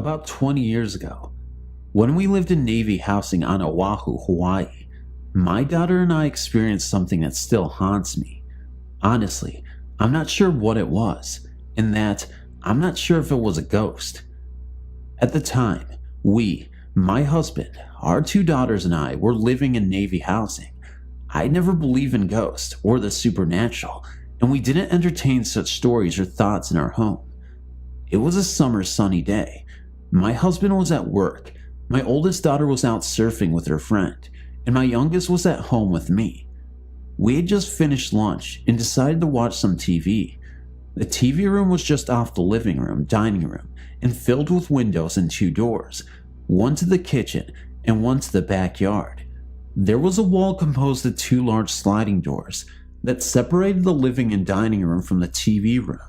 about 20 years ago, when we lived in Navy housing on Oahu, Hawaii, my daughter and I experienced something that still haunts me. Honestly, I'm not sure what it was, and that I'm not sure if it was a ghost. At the time, my husband, our 2 daughters and I were living in Navy housing. I never believed in ghosts or the supernatural, and we didn't entertain such stories or thoughts in our home. It was a summer sunny day. My husband was at work, my oldest daughter was out surfing with her friend, and my youngest was at home with me. We had just finished lunch and decided to watch some TV. The TV room was just off the living room, dining room, and filled with windows and 2 doors, one to the kitchen and one to the backyard. There was a wall composed of 2 large sliding doors that separated the living and dining room from the TV room.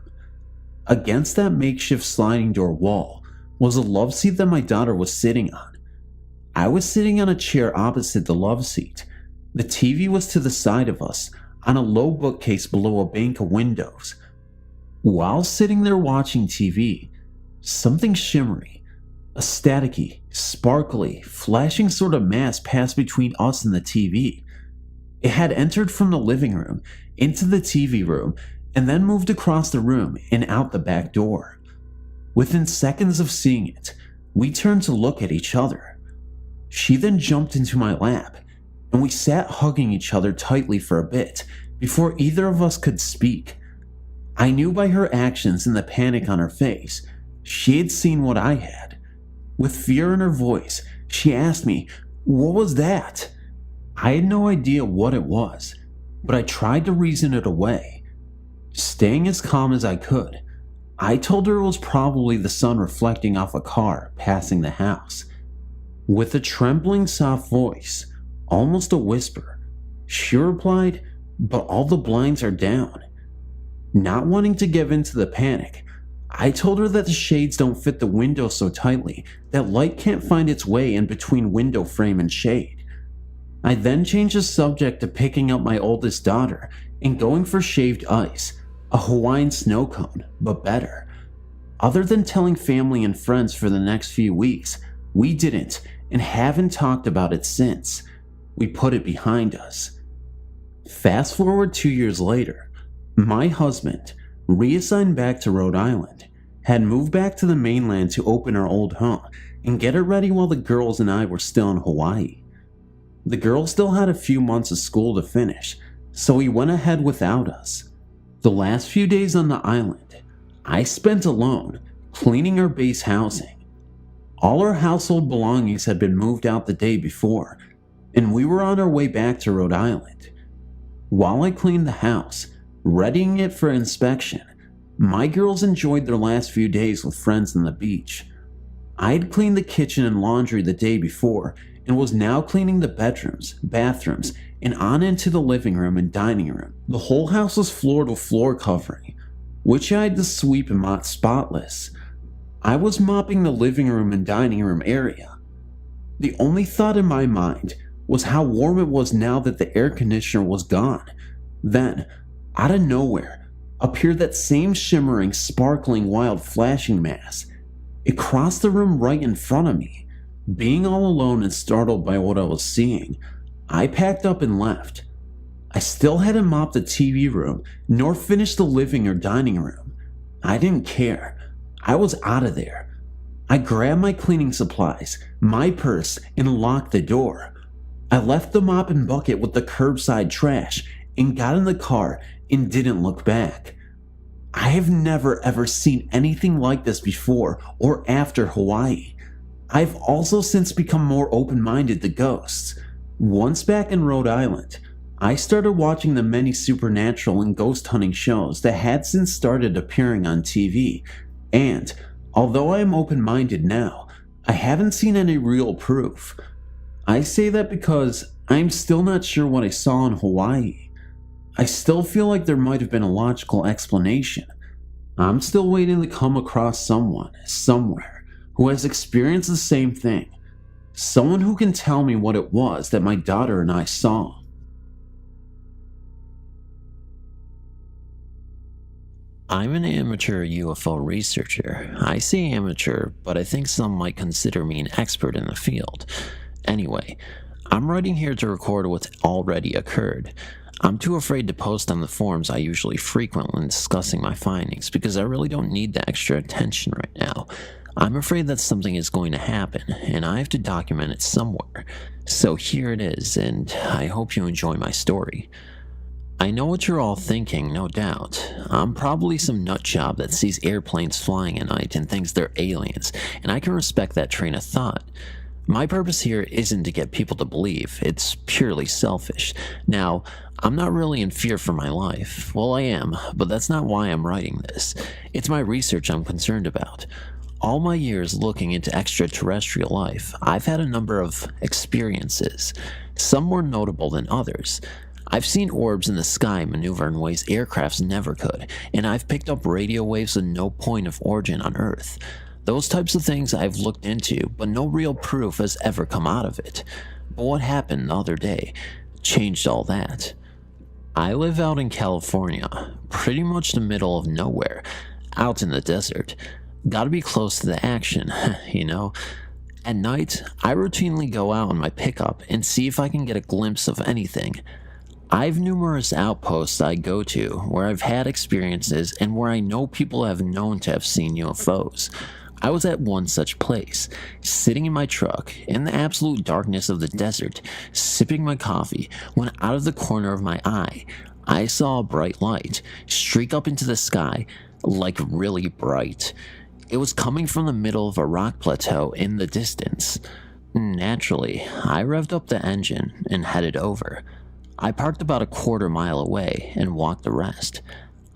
Against that makeshift sliding door wall was a love seat that my daughter was sitting on. I was sitting on a chair opposite the love seat. The TV was to the side of us, on a low bookcase below a bank of windows. While sitting there watching TV, something shimmery, a staticky, sparkly, flashing sort of mass passed between us and the TV. It had entered from the living room into the TV room and then moved across the room and out the back door. Within seconds of seeing it, we turned to look at each other. She then jumped into my lap, and we sat hugging each other tightly for a bit before either of us could speak. I knew by her actions and the panic on her face, she had seen what I had. With fear in her voice, she asked me, "What was that?" I had no idea what it was, but I tried to reason it away. Staying as calm as I could, I told her it was probably the sun reflecting off a car passing the house. With a trembling, soft voice, almost a whisper, she replied, "But all the blinds are down." Not wanting to give in to the panic, I told her that the shades don't fit the window so tightly that light can't find its way in between window frame and shade. I then changed the subject to picking up my oldest daughter and going for shaved ice, a Hawaiian snow cone, but better. Other than telling family and friends for the next few weeks, we didn't and haven't talked about it since. We put it behind us. Fast forward 2 years later, my husband, reassigned back to Rhode Island, had moved back to the mainland to open our old home and get it ready while the girls and I were still in Hawaii. The girls still had a few months of school to finish, so he went ahead without us. The last few days on the island, I spent alone, cleaning our base housing. All our household belongings had been moved out the day before, and we were on our way back to Rhode Island. While I cleaned the house, readying it for inspection, my girls enjoyed their last few days with friends on the beach. I had cleaned the kitchen and laundry the day before and was now cleaning the bedrooms, bathrooms, and on into the living room and dining room. The whole house was floored with floor covering, which I had to sweep and mop spotless. I was mopping the living room and dining room area. The only thought in my mind was how warm it was now that the air conditioner was gone. Then, out of nowhere, appeared that same shimmering, sparkling, wild flashing mass. It crossed the room right in front of me. Being all alone and startled by what I was seeing, I packed up and left. I still hadn't mopped the TV room, nor finished the living or dining room. I didn't care. I was out of there. I grabbed my cleaning supplies, my purse, and locked the door. I left the mop and bucket with the curbside trash and got in the car and didn't look back. I have never ever seen anything like this before or after Hawaii. I've also since become more open-minded to ghosts. Once back in Rhode Island, I started watching the many supernatural and ghost hunting shows that had since started appearing on TV, and although I am open-minded now, I haven't seen any real proof. I say that because I'm still not sure what I saw in Hawaii. I still feel like there might have been a logical explanation. I'm still waiting to come across someone, somewhere, who has experienced the same thing. Someone who can tell me what it was that my daughter and I saw. I'm an amateur UFO researcher. I say amateur, but I think some might consider me an expert in the field. Anyway, I'm writing here to record what's already occurred. I'm too afraid to post on the forums I usually frequent when discussing my findings because I really don't need the extra attention right now. I'm afraid that something is going to happen, and I have to document it somewhere. So here it is, and I hope you enjoy my story. I know what you're all thinking, no doubt. I'm probably some nutjob that sees airplanes flying at night and thinks they're aliens, and I can respect that train of thought. My purpose here isn't to get people to believe, it's purely selfish. Now, I'm not really in fear for my life. Well, I am, but that's not why I'm writing this. It's my research I'm concerned about. All my years looking into extraterrestrial life, I've had a number of experiences, some more notable than others. I've seen orbs in the sky maneuver in ways aircrafts never could, and I've picked up radio waves with no point of origin on Earth. Those types of things I've looked into, but no real proof has ever come out of it. But what happened the other day changed all that. I live out in California, pretty much the middle of nowhere, out in the desert. Gotta be close to the action, you know? At night, I routinely go out in my pickup and see if I can get a glimpse of anything. I've numerous outposts I go to where I've had experiences and where I know people have known to have seen UFOs. I was at one such place, sitting in my truck in the absolute darkness of the desert, sipping my coffee, when out of the corner of my eye, I saw a bright light streak up into the sky, like really bright. It was coming from the middle of a rock plateau in the distance. Naturally, I revved up the engine and headed over. I parked about a quarter mile away and walked the rest.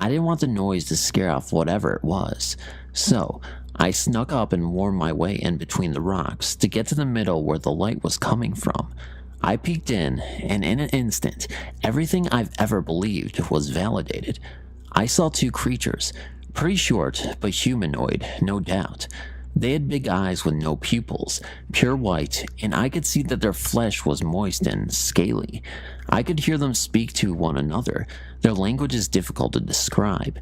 I didn't want the noise to scare off whatever it was, so I snuck up and wormed my way in between the rocks to get to the middle where the light was coming from. I peeked in, and in an instant, everything I've ever believed was validated. I saw two creatures, pretty short but humanoid, no doubt. They had big eyes with no pupils, pure white, and I could see that their flesh was moist and scaly. I could hear them speak to one another. Their language is difficult to describe.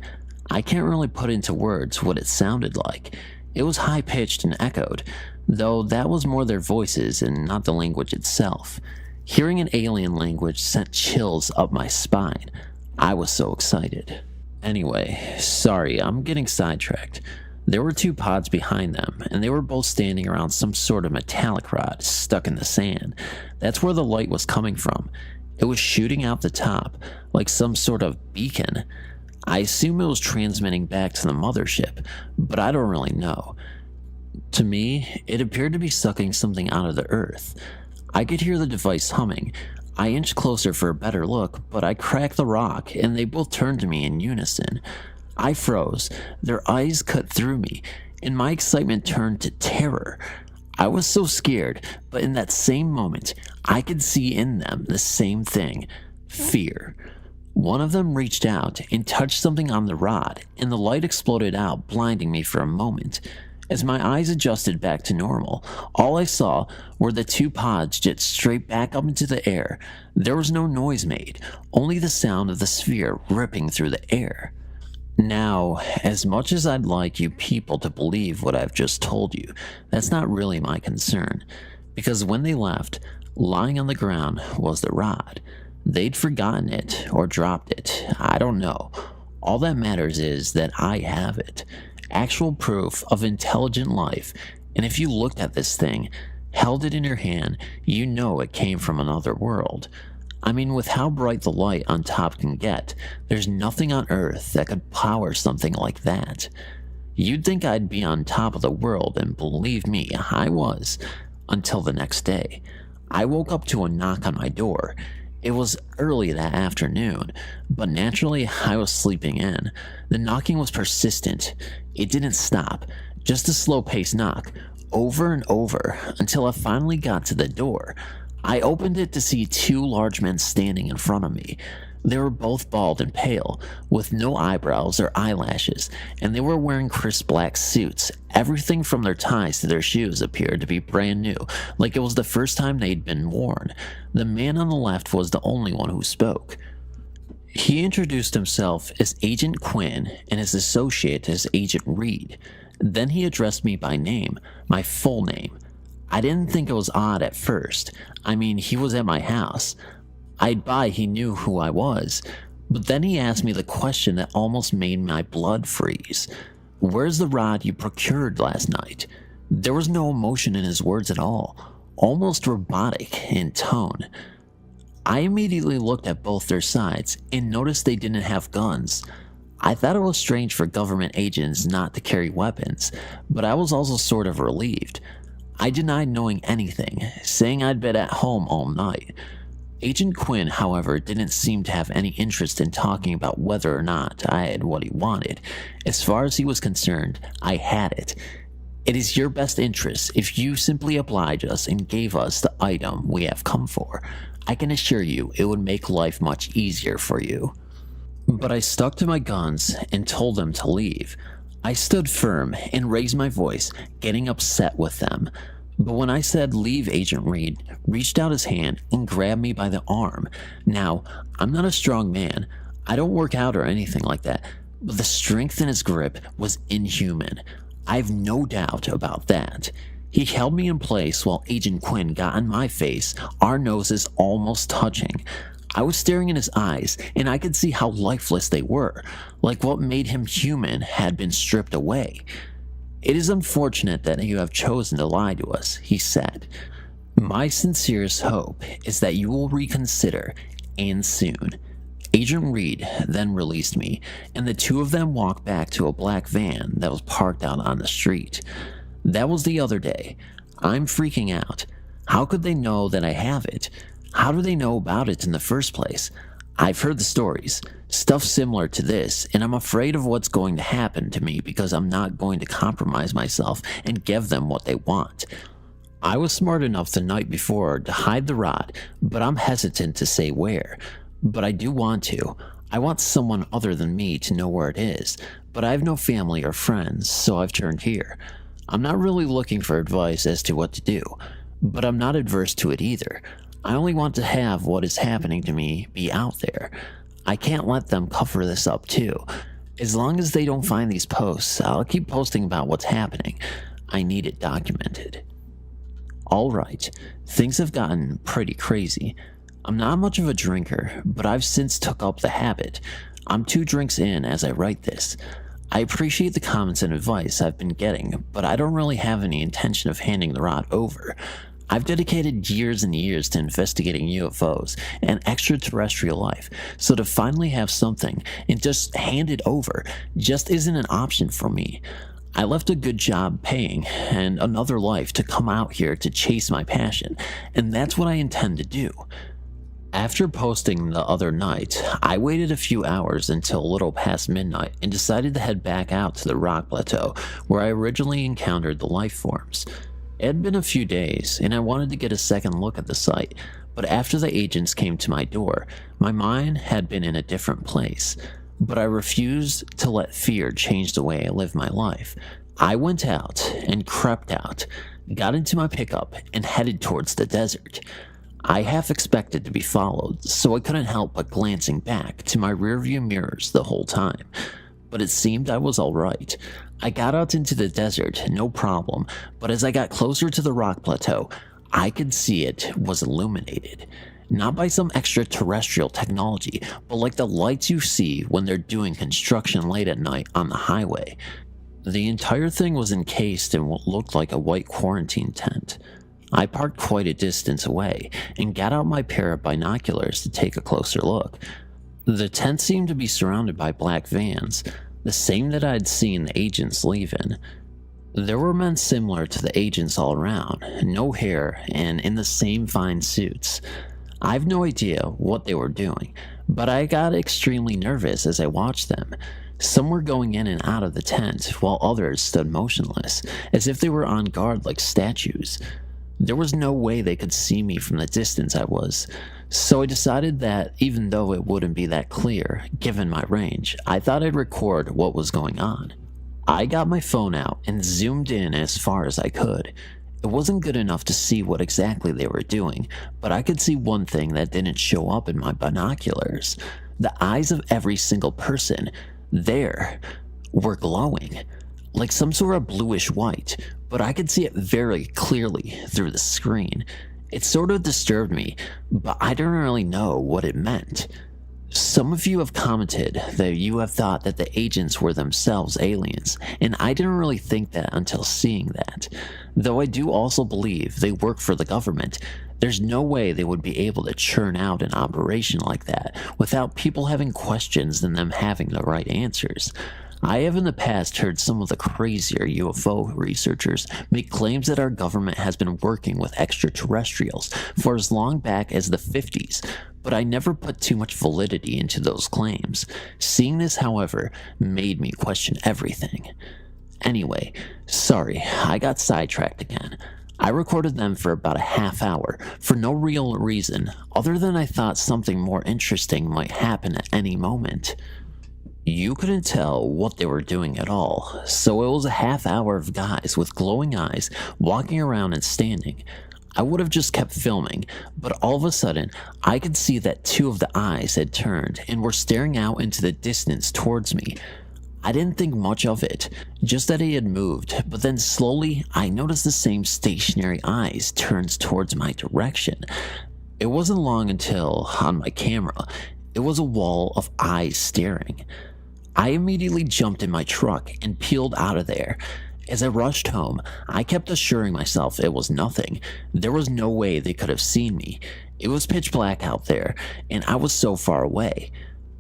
I can't really put into words what it sounded like. It was high-pitched and echoed, though that was more their voices and not the language itself. Hearing an alien language sent chills up my spine. I was so excited. Anyway, sorry, I'm getting sidetracked. There were two pods behind them, and they were both standing around some sort of metallic rod stuck in the sand. That's where the light was coming from. It was shooting out the top, like some sort of beacon. I assume it was transmitting back to the mothership, but I don't really know. To me, it appeared to be sucking something out of the earth. I could hear the device humming. I inched closer for a better look, but I cracked the rock, and they both turned to me in unison. I froze, their eyes cut through me, and my excitement turned to terror. I was so scared, but in that same moment, I could see in them the same thing, fear. One of them reached out and touched something on the rod, and the light exploded out, blinding me for a moment. As my eyes adjusted back to normal, all I saw were the two pods jet straight back up into the air. There was no noise made, only the sound of the sphere ripping through the air. Now, as much as I'd like you people to believe what I've just told you, that's not really my concern. Because when they left, lying on the ground was the rod. They'd forgotten it or dropped it. I don't know. All that matters is that I have it. Actual proof of intelligent life. And if you looked at this thing, held it in your hand, you know it came from another world. I mean, with how bright the light on top can get, there's nothing on Earth that could power something like that. You'd think I'd be on top of the world, and believe me, I was. Until the next day. I woke up to a knock on my door. It was early that afternoon, but naturally I was sleeping in. The knocking was persistent. It didn't stop, just a slow-paced knock, over and over, until I finally got to the door. I opened it to see two large men standing in front of me. They were both bald and pale, with no eyebrows or eyelashes, and they were wearing crisp black suits. Everything from their ties to their shoes appeared to be brand new, like it was the first time they'd been worn. The man on the left was the only one who spoke. He introduced himself as Agent Quinn and his associate as Agent Reed. Then he addressed me by name, my full name. I didn't think it was odd at first. I mean, he was at my house. I'd buy he knew who I was. But then he asked me the question that almost made my blood freeze. Where's the rod you procured last night? There was no emotion in his words at all, almost robotic in tone. I immediately looked at both their sides and noticed they didn't have guns. I thought it was strange for government agents not to carry weapons, but I was also sort of relieved. I denied knowing anything, saying I'd been at home all night. Agent Quinn, however, didn't seem to have any interest in talking about whether or not I had what he wanted. As far as he was concerned, I had it. It is your best interest if you simply oblige us and gave us the item we have come for. I can assure you it would make life much easier for you. But I stuck to my guns and told them to leave. I stood firm and raised my voice, getting upset with them. But when I said leave, Agent Reed reached out his hand and grabbed me by the arm. Now, I'm not a strong man. I don't work out or anything like that, but the strength in his grip was inhuman. I have no doubt about that. He held me in place while Agent Quinn got in my face, our noses almost touching. I was staring in his eyes, and I could see how lifeless they were, like what made him human had been stripped away. It is unfortunate that you have chosen to lie to us, he said. My sincerest hope is that you will reconsider, and soon. Agent Reed then released me, and the two of them walked back to a black van that was parked out on the street. That was the other day. I'm freaking out. How could they know that I have it? How do they know about it in the first place? I've heard the stories, stuff similar to this, and I'm afraid of what's going to happen to me because I'm not going to compromise myself and give them what they want. I was smart enough the night before to hide the rod, but I'm hesitant to say where. But I do want to. I want someone other than me to know where it is, but I have no family or friends, so I've turned here. I'm not really looking for advice as to what to do, but I'm not adverse to it either. I only want to have what is happening to me be out there. I can't let them cover this up too. As long as they don't find these posts, I'll keep posting about what's happening. I need it documented. Alright, things have gotten pretty crazy. I'm not much of a drinker, but I've since took up the habit. I'm 2 drinks in as I write this. I appreciate the comments and advice I've been getting, but I don't really have any intention of handing the rod over. I've dedicated years and years to investigating UFOs and extraterrestrial life, so to finally have something and just hand it over just isn't an option for me. I left a good job paying and another life to come out here to chase my passion, and that's what I intend to do. After posting the other night, I waited a few hours until a little past midnight and decided to head back out to the rock plateau where I originally encountered the life forms. It had been a few days, and I wanted to get a second look at the site, but after the agents came to my door, my mind had been in a different place. But I refused to let fear change the way I live my life. I went out and crept out, got into my pickup, and headed towards the desert. I half expected to be followed, so I couldn't help but glancing back to my rearview mirrors the whole time. But it seemed I was alright. I got out into the desert, no problem, but as I got closer to the rock plateau, I could see it was illuminated. Not by some extraterrestrial technology, but like the lights you see when they're doing construction late at night on the highway. The entire thing was encased in what looked like a white quarantine tent. I parked quite a distance away and got out my pair of binoculars to take a closer look. The tent seemed to be surrounded by black vans, the same that I'd seen the agents leave in. There were men similar to the agents all around, no hair and in the same fine suits. I have no idea what they were doing, but I got extremely nervous as I watched them. Some were going in and out of the tent, while others stood motionless, as if they were on guard like statues. There was no way they could see me from the distance I was, so I decided that even though it wouldn't be that clear, given my range, I thought I'd record what was going on. I got my phone out and zoomed in as far as I could. It wasn't good enough to see what exactly they were doing, but I could see one thing that didn't show up in my binoculars. The eyes of every single person there were glowing, like some sort of bluish white, but I could see it very clearly through the screen. It sort of disturbed me, but I didn't really know what it meant. Some of you have commented that you have thought that the agents were themselves aliens, and I didn't really think that until seeing that. Though I do also believe they work for the government. There's no way they would be able to churn out an operation like that without people having questions and them having the right answers. I have in the past heard some of the crazier UFO researchers make claims that our government has been working with extraterrestrials for as long back as the 50s, but I never put too much validity into those claims. Seeing this, however, made me question everything. Anyway, sorry, I got sidetracked again. I recorded them for about a half hour for no real reason other than I thought something more interesting might happen at any moment. You couldn't tell what they were doing at all, so it was a half hour of guys with glowing eyes walking around and standing. I would have just kept filming, but all of a sudden, I could see that two of the eyes had turned and were staring out into the distance towards me. I didn't think much of it, just that he had moved, but then slowly I noticed the same stationary eyes turned towards my direction. It wasn't long until, on my camera, it was a wall of eyes staring. I immediately jumped in my truck and peeled out of there. As I rushed home, I kept assuring myself it was nothing. There was no way they could have seen me. It was pitch black out there, and I was so far away.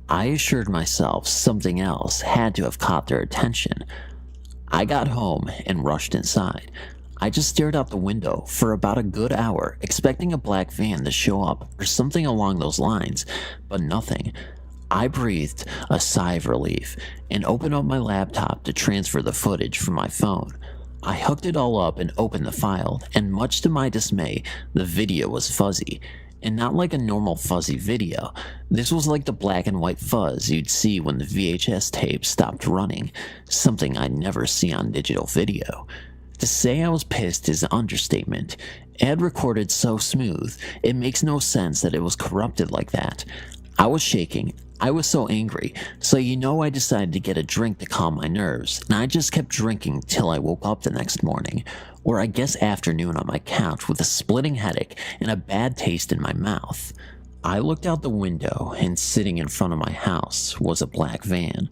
I assured myself something else had to have caught their attention. I got home and rushed inside. I just stared out the window for about a good hour, expecting a black van to show up or something along those lines, but nothing. I breathed a sigh of relief and opened up my laptop to transfer the footage from my phone. I hooked it all up and opened the file, and much to my dismay, the video was fuzzy. And not like a normal fuzzy video. This was like the black and white fuzz you'd see when the VHS tape stopped running, something I'd never see on digital video. To say I was pissed is an understatement. It had recorded so smooth, it makes no sense that it was corrupted like that. I was shaking. I was so angry, so I decided to get a drink to calm my nerves, and I just kept drinking till I woke up the next morning, or I guess afternoon on my couch with a splitting headache and a bad taste in my mouth. I looked out the window, and sitting in front of my house was a black van.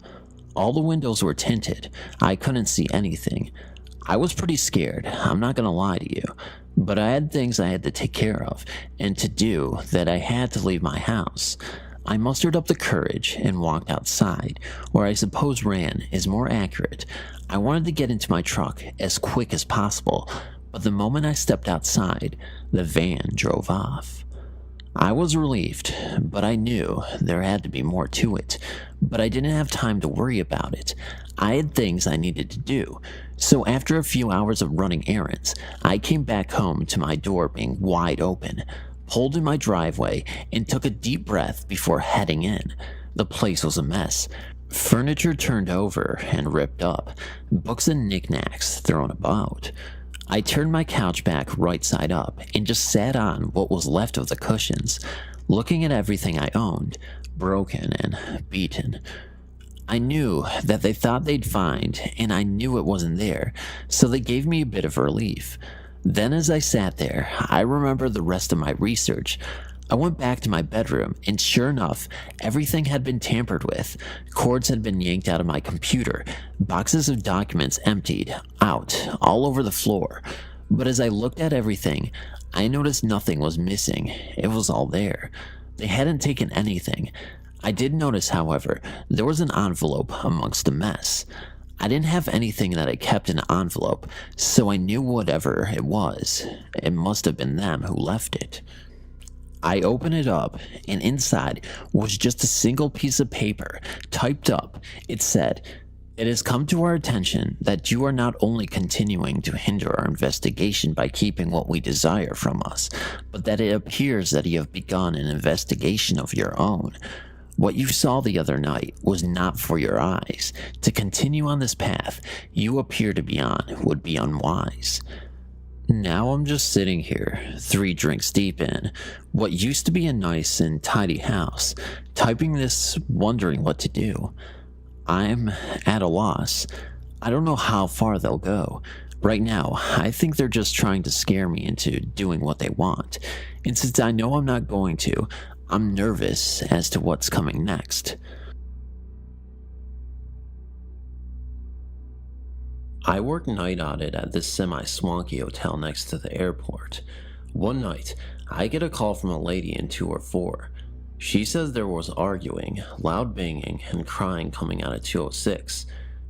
All the windows were tinted. I couldn't see anything. I was pretty scared, I'm not gonna lie to you, but I had things I had to take care of, and to do that I had to leave my house. I mustered up the courage and walked outside, or I suppose ran is more accurate. I wanted to get into my truck as quick as possible, but the moment I stepped outside, the van drove off. I was relieved, but I knew there had to be more to it, but I didn't have time to worry about it. I had things I needed to do, so after a few hours of running errands, I came back home to my door being wide open, pulled in my driveway, and took a deep breath before heading in. The place was a mess. Furniture turned over and ripped up, books and knickknacks thrown about. I turned my couch back right side up and just sat on what was left of the cushions, looking at everything I owned, broken and beaten. I knew that they thought they'd find, and I knew it wasn't there, so they gave me a bit of relief. Then as I sat there, I remembered the rest of my research. I went back to my bedroom, and sure enough, everything had been tampered with. Cords had been yanked out of my computer, boxes of documents emptied out all over the floor. But as I looked at everything, I noticed nothing was missing. It was all there. They hadn't taken anything. I did notice, however, there was an envelope amongst the mess. I didn't have anything that I kept in an envelope, so I knew whatever it was, it must have been them who left it. I opened it up, and inside was just a single piece of paper, typed up. It said, "It has come to our attention that you are not only continuing to hinder our investigation by keeping what we desire from us, but that it appears that you have begun an investigation of your own. What you saw the other night was not for your eyes. To continue on this path you appear to be on would be unwise." Now I'm just sitting here, 3 drinks deep in what used to be a nice and tidy house, typing this, wondering what to do. I'm at a loss. I don't know how far they'll go. Right now, I think they're just trying to scare me into doing what they want. And since I know I'm not going to, I'm nervous as to what's coming next. I work night audit at this semi-swanky hotel next to the airport. One night, I get a call from a lady in 204. She says there was arguing, loud banging, and crying coming out of 206.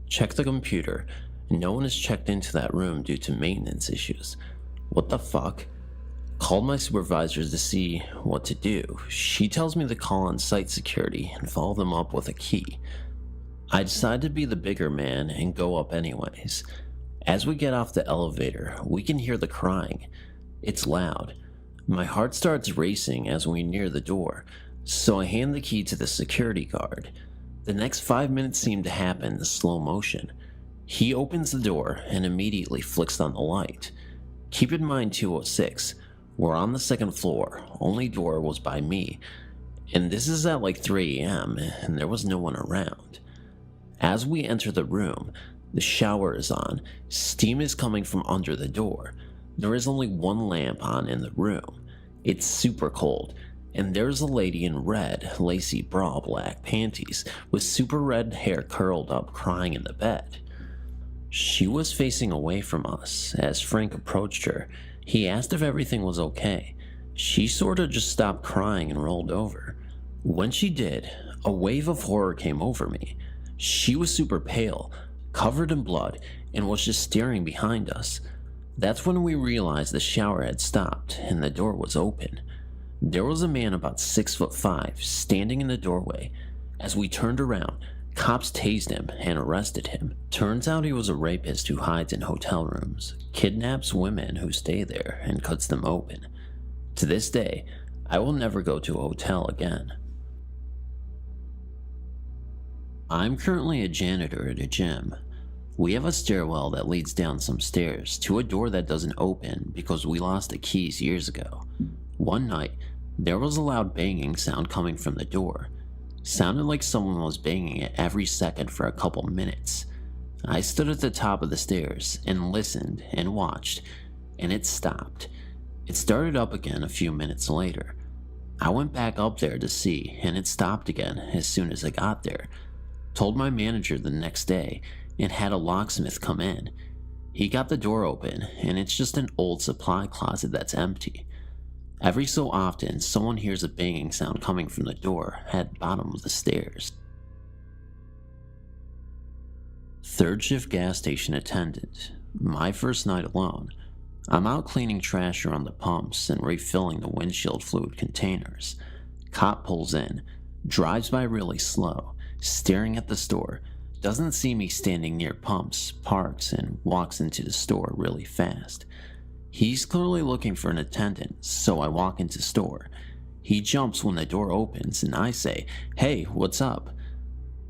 Check the computer. No one has checked into that room due to maintenance issues. What the fuck? Called my supervisors to see what to do. She tells me to call on site security and follow them up with a key. I decide to be the bigger man and go up anyways. As we get off the elevator, we can hear the crying. It's loud. My heart starts racing as we near the door, so I hand the key to the security guard. The next 5 minutes seem to happen in slow motion. He opens the door and immediately flicks on the light. Keep in mind 206, we're on the 2nd floor, only door was by me, and this is at like 3 a.m. and there was no one around. As we enter the room, the shower is on, steam is coming from under the door. There is only one lamp on in the room. It's super cold, and there's a lady in red, lacy bra, black panties, with super red hair curled up crying in the bed. She was facing away from us. As Frank approached her, he asked if everything was okay. She sorta just stopped crying and rolled over. When she did, a wave of horror came over me. She was super pale, covered in blood, and was just staring behind us. That's when we realized the shower had stopped and the door was open. There was a man about 6'5" standing in the doorway. As we turned around, cops tased him and arrested him. Turns out he was a rapist who hides in hotel rooms, kidnaps women who stay there, and cuts them open. To this day, I will never go to a hotel again. I'm currently a janitor at a gym. We have a stairwell that leads down some stairs to a door that doesn't open because we lost the keys years ago. One night, there was a loud banging sound coming from the door. Sounded like someone was banging it every second for a couple minutes. I stood at the top of the stairs and listened and watched, and it stopped. It started up again a few minutes later. I went back up there to see, and it stopped again as soon as I got there. Told my manager the next day and had a locksmith come in. He got the door open, and it's just an old supply closet that's empty. Every so often, someone hears a banging sound coming from the door at the bottom of the stairs. 3rd shift gas station attendant. My first night alone. I'm out cleaning trash around the pumps and refilling the windshield fluid containers. Cop pulls in, drives by really slow, staring at the store, doesn't see me standing near pumps, parks, and walks into the store really fast. He's clearly looking for an attendant, so I walk into store. He jumps when the door opens and I say, "Hey, what's up?"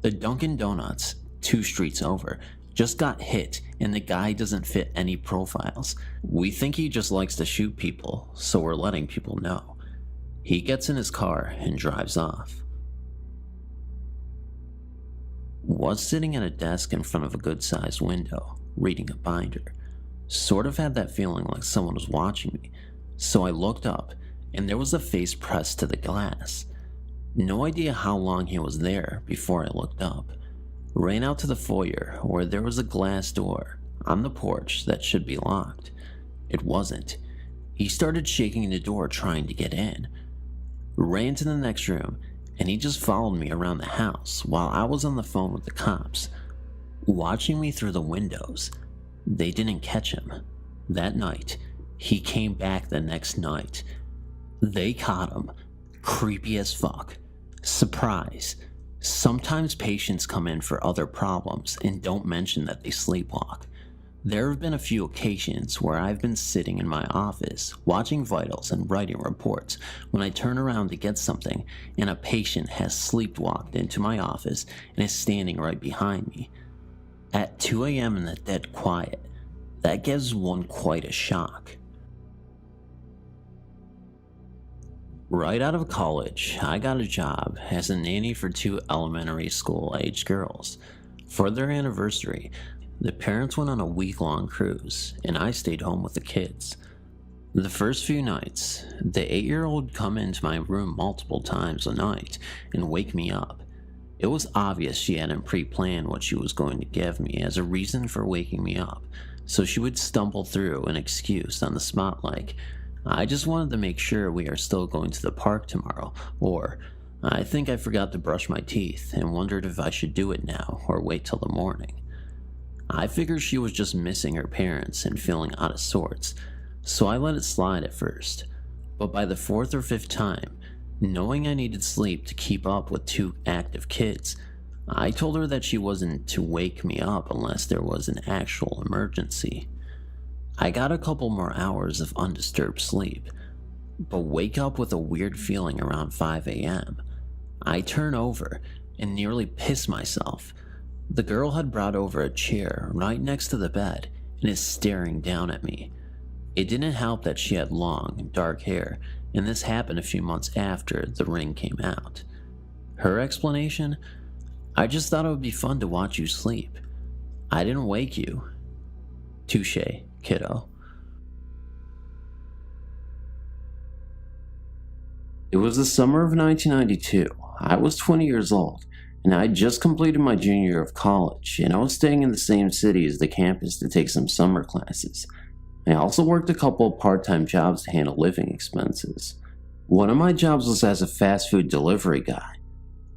The Dunkin' Donuts, 2 streets over, just got hit and the guy doesn't fit any profiles. We think he just likes to shoot people, so we're letting people know. He gets in his car and drives off. Was sitting at a desk in front of a good-sized window, reading a binder. Sort of had that feeling like someone was watching me, so I looked up, and there was a face pressed to the glass. No idea how long he was there before I looked up. Ran out to the foyer, where there was a glass door on the porch that should be locked. It wasn't. He started shaking the door trying to get in. Ran to the next room, and he just followed me around the house while I was on the phone with the cops, watching me through the windows. They didn't catch him. That night, he came back the next night. They caught him. Creepy as fuck. Surprise. Sometimes patients come in for other problems and don't mention that they sleepwalk. There have been a few occasions where I've been sitting in my office, watching vitals and writing reports, when I turn around to get something and a patient has sleepwalked into my office and is standing right behind me. At 2 a.m. in the dead quiet, That gives one quite a shock. Right out of college, I got a job as a nanny for 2 elementary school aged girls. For their anniversary, the parents went on a week-long cruise, and I stayed home with the kids. The first few nights, the 8-year-old would come into my room multiple times a night and wake me up. It was obvious she hadn't pre-planned what she was going to give me as a reason for waking me up, so she would stumble through an excuse on the spot like, "I just wanted to make sure we are still going to the park tomorrow," or "I think I forgot to brush my teeth and wondered if I should do it now or wait till the morning." I figured she was just missing her parents and feeling out of sorts, so I let it slide at first. But by the 4th or 5th time, knowing I needed sleep to keep up with 2 active kids, I told her that she wasn't to wake me up unless there was an actual emergency. I got a couple more hours of undisturbed sleep, but wake up with a weird feeling around 5 a.m. I turn over and nearly piss myself. The girl had brought over a chair right next to the bed and is staring down at me. It didn't help that she had long, dark hair, and this happened a few months after The Ring came out. Her explanation? "I just thought it would be fun to watch you sleep. I didn't wake you." Touché, kiddo. It was the summer of 1992. I was 20 years old, and I had just completed my junior year of college, and I was staying in the same city as the campus to take some summer classes. I also worked a couple of part-time jobs to handle living expenses. One of my jobs was as a fast food delivery guy.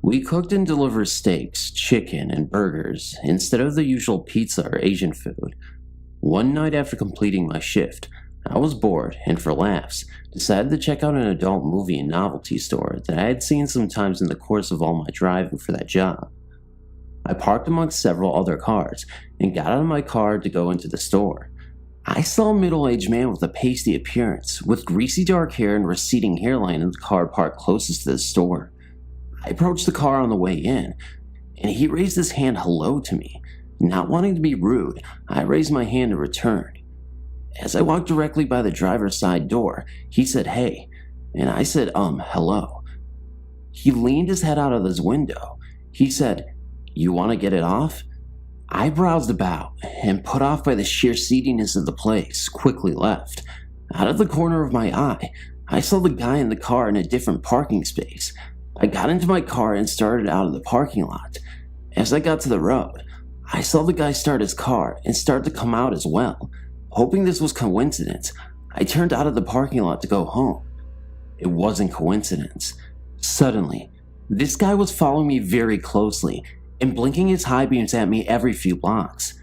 We cooked and delivered steaks, chicken, and burgers instead of the usual pizza or Asian food. One night after completing my shift, I was bored and for laughs, decided to check out an adult movie and novelty store that I had seen sometimes in the course of all my driving for that job. I parked amongst several other cars and got out of my car to go into the store. I saw a middle-aged man with a pasty appearance, with greasy dark hair and receding hairline in the car parked closest to the store. I approached the car on the way in, and he raised his hand hello to me. Not wanting to be rude, I raised my hand in return. As I walked directly by the driver's side door, he said hey, and I said hello. He leaned his head out of his window. He said, "You want to get it off?" I browsed about, and put off by the sheer seediness of the place, quickly left. Out of the corner of my eye, I saw the guy in the car in a different parking space. I got into my car and started out of the parking lot. As I got to the road, I saw the guy start his car and start to come out as well. Hoping this was coincidence, I turned out of the parking lot to go home. It wasn't coincidence. Suddenly, this guy was following me very closely and blinking his high beams at me every few blocks.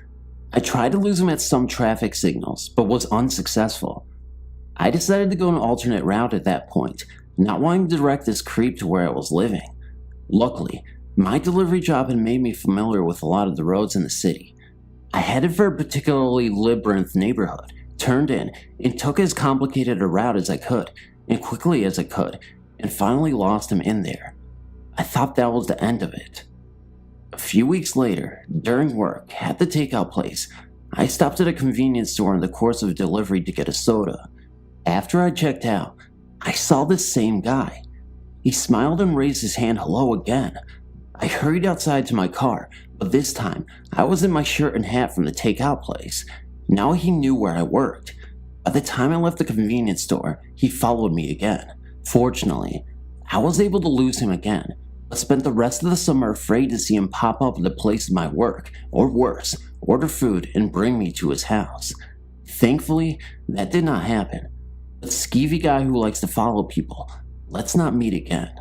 I tried to lose him at some traffic signals, but was unsuccessful. I decided to go an alternate route at that point, not wanting to direct this creep to where I was living. Luckily, my delivery job had made me familiar with a lot of the roads in the city. I headed for a particularly labyrinth neighborhood, turned in, and took as complicated a route as I could, and quickly as I could, and finally lost him in there. I thought that was the end of it. A few weeks later, during work, at the takeout place, I stopped at a convenience store in the course of delivery to get a soda. After I checked out, I saw this same guy. He smiled and raised his hand hello again. I hurried outside to my car, but this time, I was in my shirt and hat from the takeout place. Now he knew where I worked. By the time I left the convenience store, he followed me again. Fortunately, I was able to lose him again, but spent the rest of the summer afraid to see him pop up at the place of my work, or worse, order food and bring me to his house. Thankfully, that did not happen. But skeevy guy who likes to follow people, let's not meet again.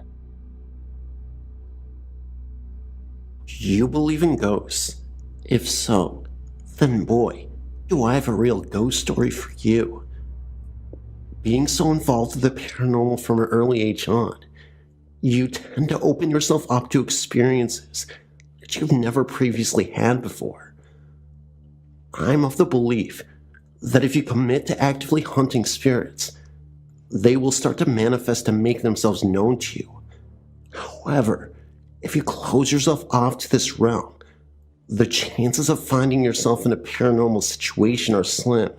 You believe in ghosts? If so, then boy, do I have a real ghost story for you. Being so involved with the paranormal from an early age on, you tend to open yourself up to experiences that you've never previously had before. I'm of the belief that if you commit to actively hunting spirits, they will start to manifest and make themselves known to you. However, if you close yourself off to this realm, The chances of finding yourself in a paranormal situation are slim.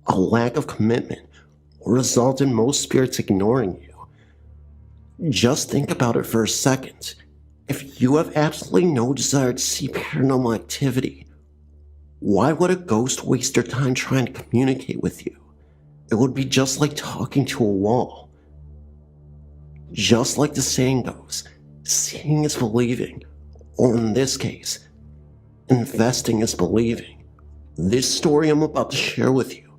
A lack of commitment will result in most spirits ignoring you. Just think about it for a second. If you have absolutely no desire to see paranormal activity, why would a ghost waste their time trying to communicate with you? It would be just like talking to a wall. Just like the saying goes, seeing is believing, or in this case, investing is believing. This story I'm about to share with you,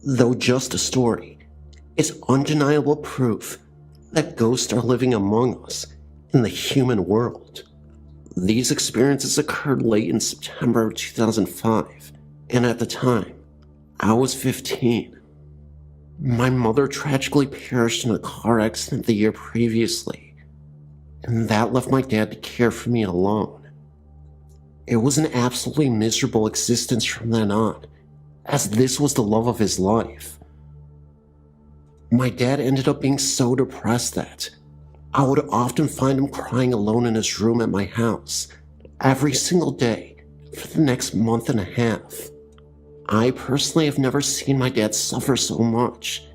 though just a story, is undeniable proof that ghosts are living among us in the human world. These experiences occurred late in September of 2005, and at the time, I was 15. My mother tragically perished in a car accident the year previously, and that left my dad to care for me alone. It was an absolutely miserable existence from then on, as this was the love of his life. My dad ended up being so depressed that I would often find him crying alone in his room at my house every single day for the next month and a half. I personally have never seen my dad suffer so much,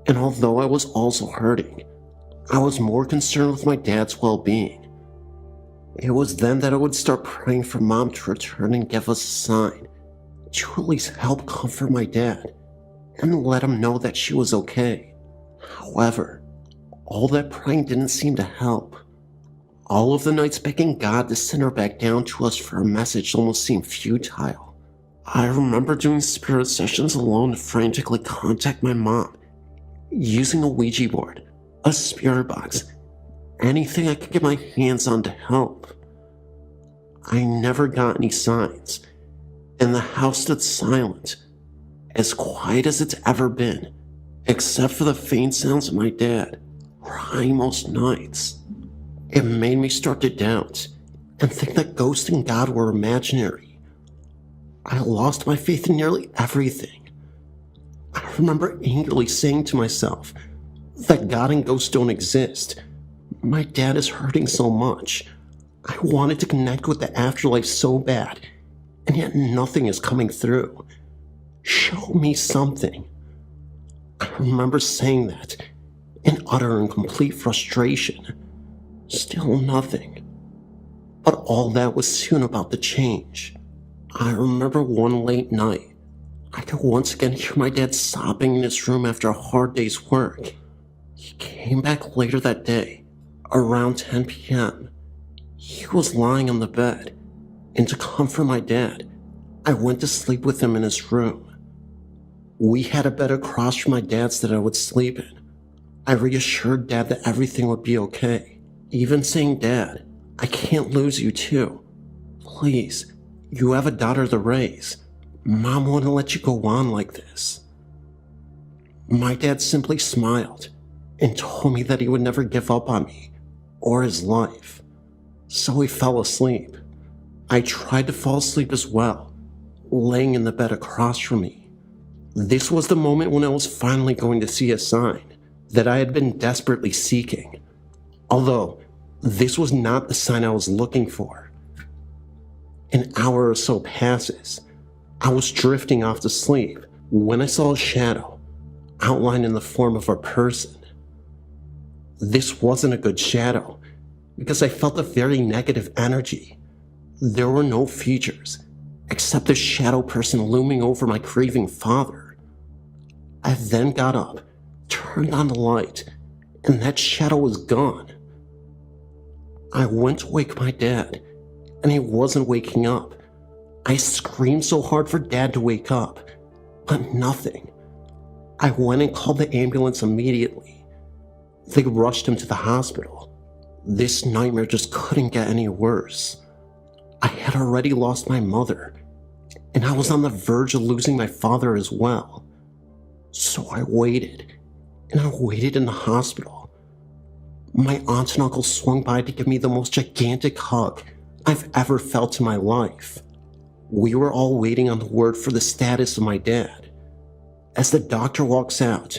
and although I was also hurting, I was more concerned with my dad's well-being. It was then that I would start praying for Mom to return and give us a sign to at least help comfort my dad and let him know that she was okay. However, all that praying didn't seem to help. All of the nights begging God to send her back down to us for a message almost seemed futile. I remember doing spirit sessions alone to frantically contact my mom, using a Ouija board, a spirit box, anything I could get my hands on to help. I never got any signs, and the house stood silent, as quiet as it's ever been, except for the faint sounds of my dad crying most nights. It made me start to doubt and think that ghosts and God were imaginary. I lost my faith in nearly everything. I remember angrily saying to myself that God and ghosts don't exist. My dad is hurting so much. I wanted to connect with the afterlife so bad, and yet nothing is coming through. Show me something. I remember saying that in utter and complete frustration. Still nothing. But all that was soon about to change. I remember one late night, I could once again hear my dad sobbing in his room after a hard day's work. He came back later that day, around 10 p.m. He was lying on the bed, and to comfort my dad, I went to sleep with him in his room. We had a bed across from my dad's that I would sleep in. I reassured Dad that everything would be okay, even saying, "Dad, I can't lose you too. Please, you have a daughter to raise. Mom wouldn't let you go on like this." My dad simply smiled and told me that he would never give up on me or his life, so he fell asleep. I tried to fall asleep as well, laying in the bed across from me. This was the moment when I was finally going to see a sign that I had been desperately seeking, although this was not the sign I was looking for. An hour or so passes. I was drifting off to sleep when I saw a shadow outlined in the form of a person. This wasn't a good shadow because I felt a very negative energy. There were no features except the shadow person looming over my grieving father. I then got up, turned on the light, and that shadow was gone. I went to wake my dad, and he wasn't waking up. I screamed so hard for Dad to wake up, but nothing. I went and called the ambulance immediately. They rushed him to the hospital. This nightmare just couldn't get any worse. I had already lost my mother, and I was on the verge of losing my father as well. So I waited, and I waited in the hospital. My aunt and uncle swung by to give me the most gigantic hug I've ever felt in my life. We were all waiting on the word for the status of my dad. As the doctor walks out,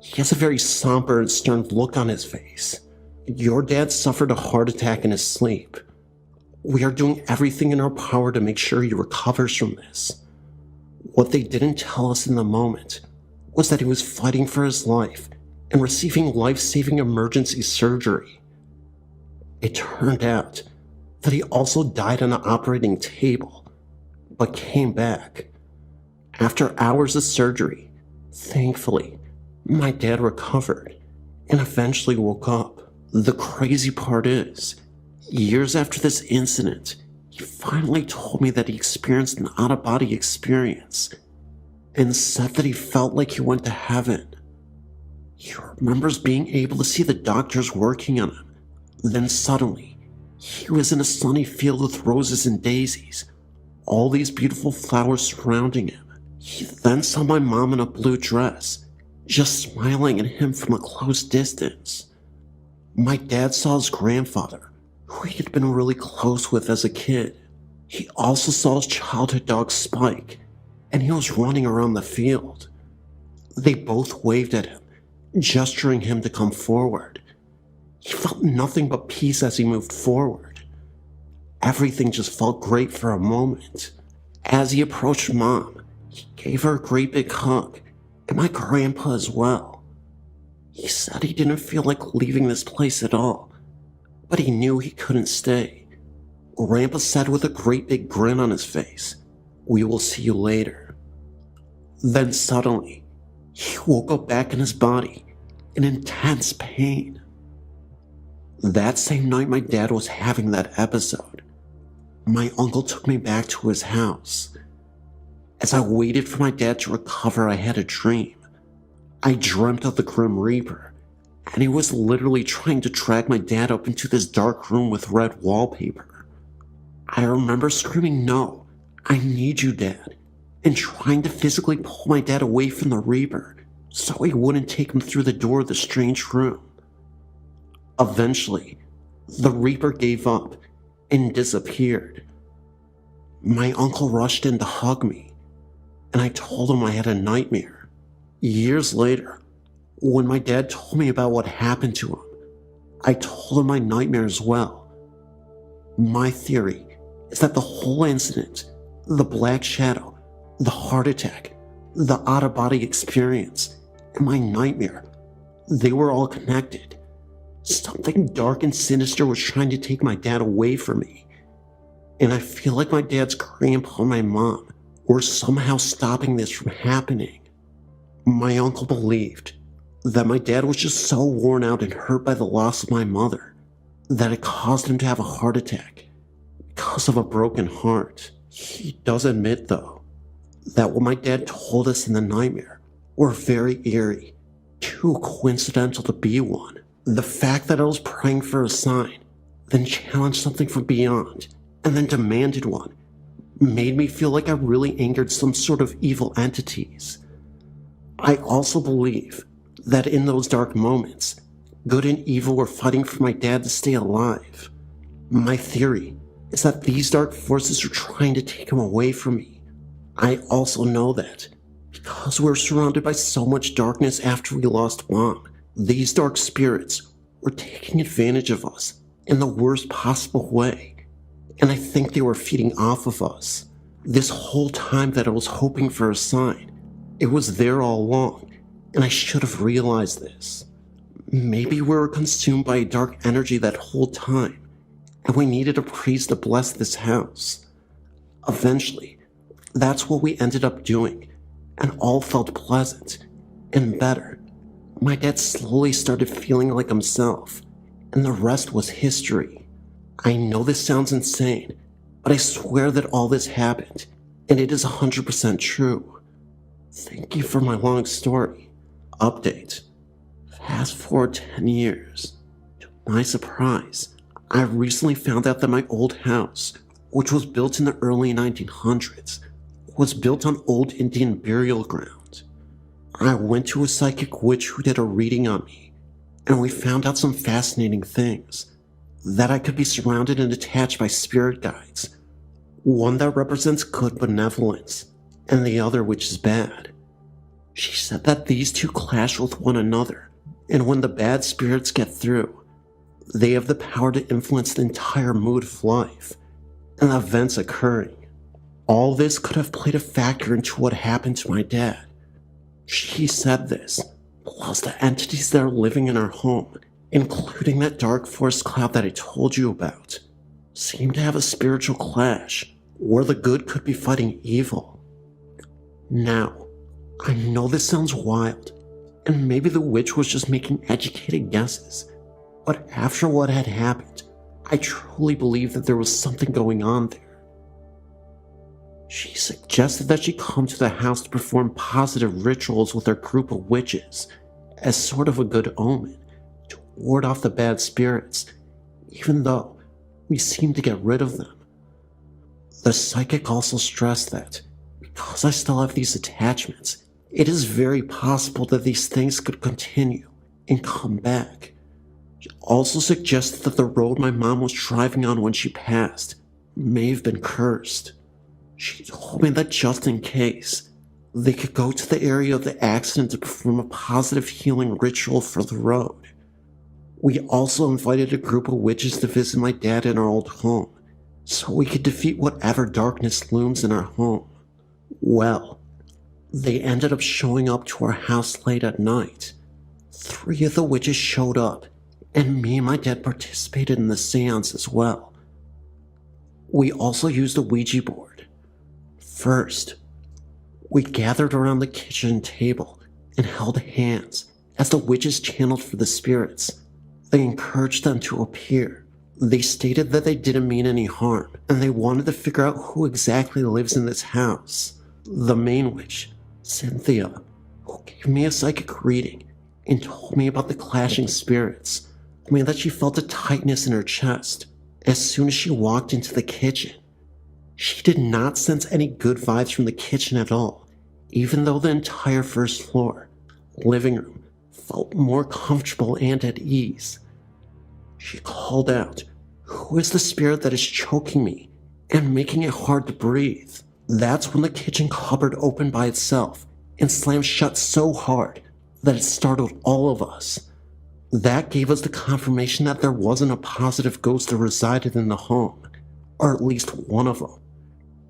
he has a very somber and stern look on his face. "Your dad suffered a heart attack in his sleep. We are doing everything in our power to make sure he recovers from this. What they didn't tell us in the moment was that he was fighting for his life and receiving life-saving emergency surgery. It turned out that he also died on an operating table, but came back. After hours of surgery, thankfully, my dad recovered and eventually woke up. The crazy part is, years after this incident, he finally told me that he experienced an out-of-body experience and said that he felt like he went to heaven. He remembers being able to see the doctors working on him. Then suddenly, he was in a sunny field with roses and daisies, all these beautiful flowers surrounding him. He then saw my mom in a blue dress, just smiling at him from a close distance. My dad saw his grandfather, who he had been really close with as a kid. He also saw his childhood dog Spike, and he was running around the field. They both waved at him, gesturing him to come forward. He felt nothing but peace as he moved forward. Everything just felt great for a moment. As he approached Mom, he gave her a great big hug, and my grandpa as well. He said he didn't feel like leaving this place at all, but he knew he couldn't stay. Grandpa said with a great big grin on his face, "We will see you later." Then suddenly, he woke up back in his body in intense pain. That same night my dad was having that episode, my uncle took me back to his house. As I waited for my dad to recover, I had a dream. I dreamt of the Grim Reaper, and he was literally trying to drag my dad up into this dark room with red wallpaper. I remember screaming, "No, I need you, Dad," and trying to physically pull my dad away from the Reaper so he wouldn't take him through the door of the strange room. Eventually, the Reaper gave up and disappeared. My uncle rushed in to hug me, and I told him I had a nightmare. Years later, when my dad told me about what happened to him, I told him my nightmare as well. My theory is that the whole incident, the Black Shadow, the heart attack, the out-of-body experience, and my nightmare, they were all connected. Something dark and sinister was trying to take my dad away from me, and I feel like my dad's grandpa and my mom were somehow stopping this from happening. My uncle believed that my dad was just so worn out and hurt by the loss of my mother that it caused him to have a heart attack because of a broken heart. He does admit, though, that what my dad told us in the nightmare were very eerie, too coincidental to be one. The fact that I was praying for a sign, then challenged something from beyond, and then demanded one, made me feel like I really angered some sort of evil entities. I also believe that in those dark moments, good and evil were fighting for my dad to stay alive. My theory is that these dark forces are trying to take him away from me. I also know that because we're surrounded by so much darkness after we lost Mom, these dark spirits were taking advantage of us in the worst possible way, and I think they were feeding off of us. This whole time that I was hoping for a sign, it was there all along, and I should have realized this. Maybe we were consumed by a dark energy that whole time, and we needed a priest to bless this house. Eventually, that's what we ended up doing, and all felt pleasant and better. My dad slowly started feeling like himself, and the rest was history. I know this sounds insane, but I swear that all this happened, and it is 100% true. Thank you for my long story. Update. Fast forward 10 years. To my surprise, I recently found out that my old house, which was built in the early 1900s, was built on old Indian burial ground. I went to a psychic witch who did a reading on me, and we found out some fascinating things. That I could be surrounded and attached by spirit guides, one that represents good benevolence, and the other which is bad. She said that these two clash with one another, and when the bad spirits get through, they have the power to influence the entire mood of life, and the events occurring. All this could have played a factor into what happened to my dad. She said this, plus the entities that are living in our home, including that dark forest cloud that I told you about, seem to have a spiritual clash, where the good could be fighting evil. Now, I know this sounds wild, and maybe the witch was just making educated guesses, but after what had happened, I truly believe that there was something going on there. She suggested that she come to the house to perform positive rituals with her group of witches, as sort of a good omen, to ward off the bad spirits, even though we seemed to get rid of them. The psychic also stressed that, because I still have these attachments, it is very possible that these things could continue and come back. She also suggested that the road my mom was driving on when she passed may have been cursed. She told me that just in case, they could go to the area of the accident to perform a positive healing ritual for the road. We also invited a group of witches to visit my dad in our old home, so we could defeat whatever darkness looms in our home. Well, they ended up showing up to our house late at night. 3 of the witches showed up, and me and my dad participated in the seance as well. We also used a Ouija board. First, we gathered around the kitchen table and held hands as the witches channeled for the spirits. They encouraged them to appear. They stated that they didn't mean any harm, and they wanted to figure out who exactly lives in this house. The main witch, Cynthia, who gave me a psychic reading and told me about the clashing spirits, told me that she felt a tightness in her chest as soon as she walked into the kitchen. She did not sense any good vibes from the kitchen at all, even though the entire first floor, living room, felt more comfortable and at ease. She called out, "Who is the spirit that is choking me and making it hard to breathe?" That's when the kitchen cupboard opened by itself and slammed shut so hard that it startled all of us. That gave us the confirmation that there wasn't a positive ghost that resided in the home, or at least one of them.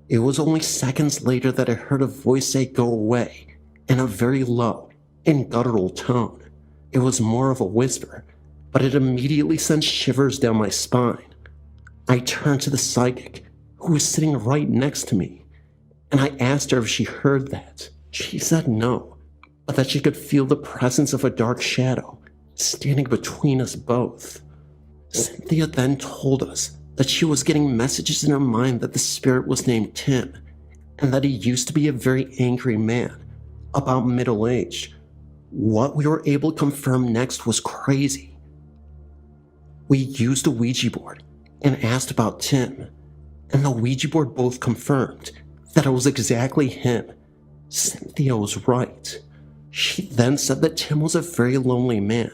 It was only seconds later that I heard a voice say "go away" in a very low and guttural tone. It was more of a whisper, but it immediately sent shivers down my spine. I turned to the psychic, who was sitting right next to me, and I asked her if she heard that. She said no, but that she could feel the presence of a dark shadow standing between us both. Cynthia then told us that she was getting messages in her mind that the spirit was named Tim, and that he used to be a very angry man, about middle-aged. What we were able to confirm next was crazy. We used a Ouija board and asked about Tim, and the Ouija board both confirmed that it was exactly him. Cynthia was right. She then said that Tim was a very lonely man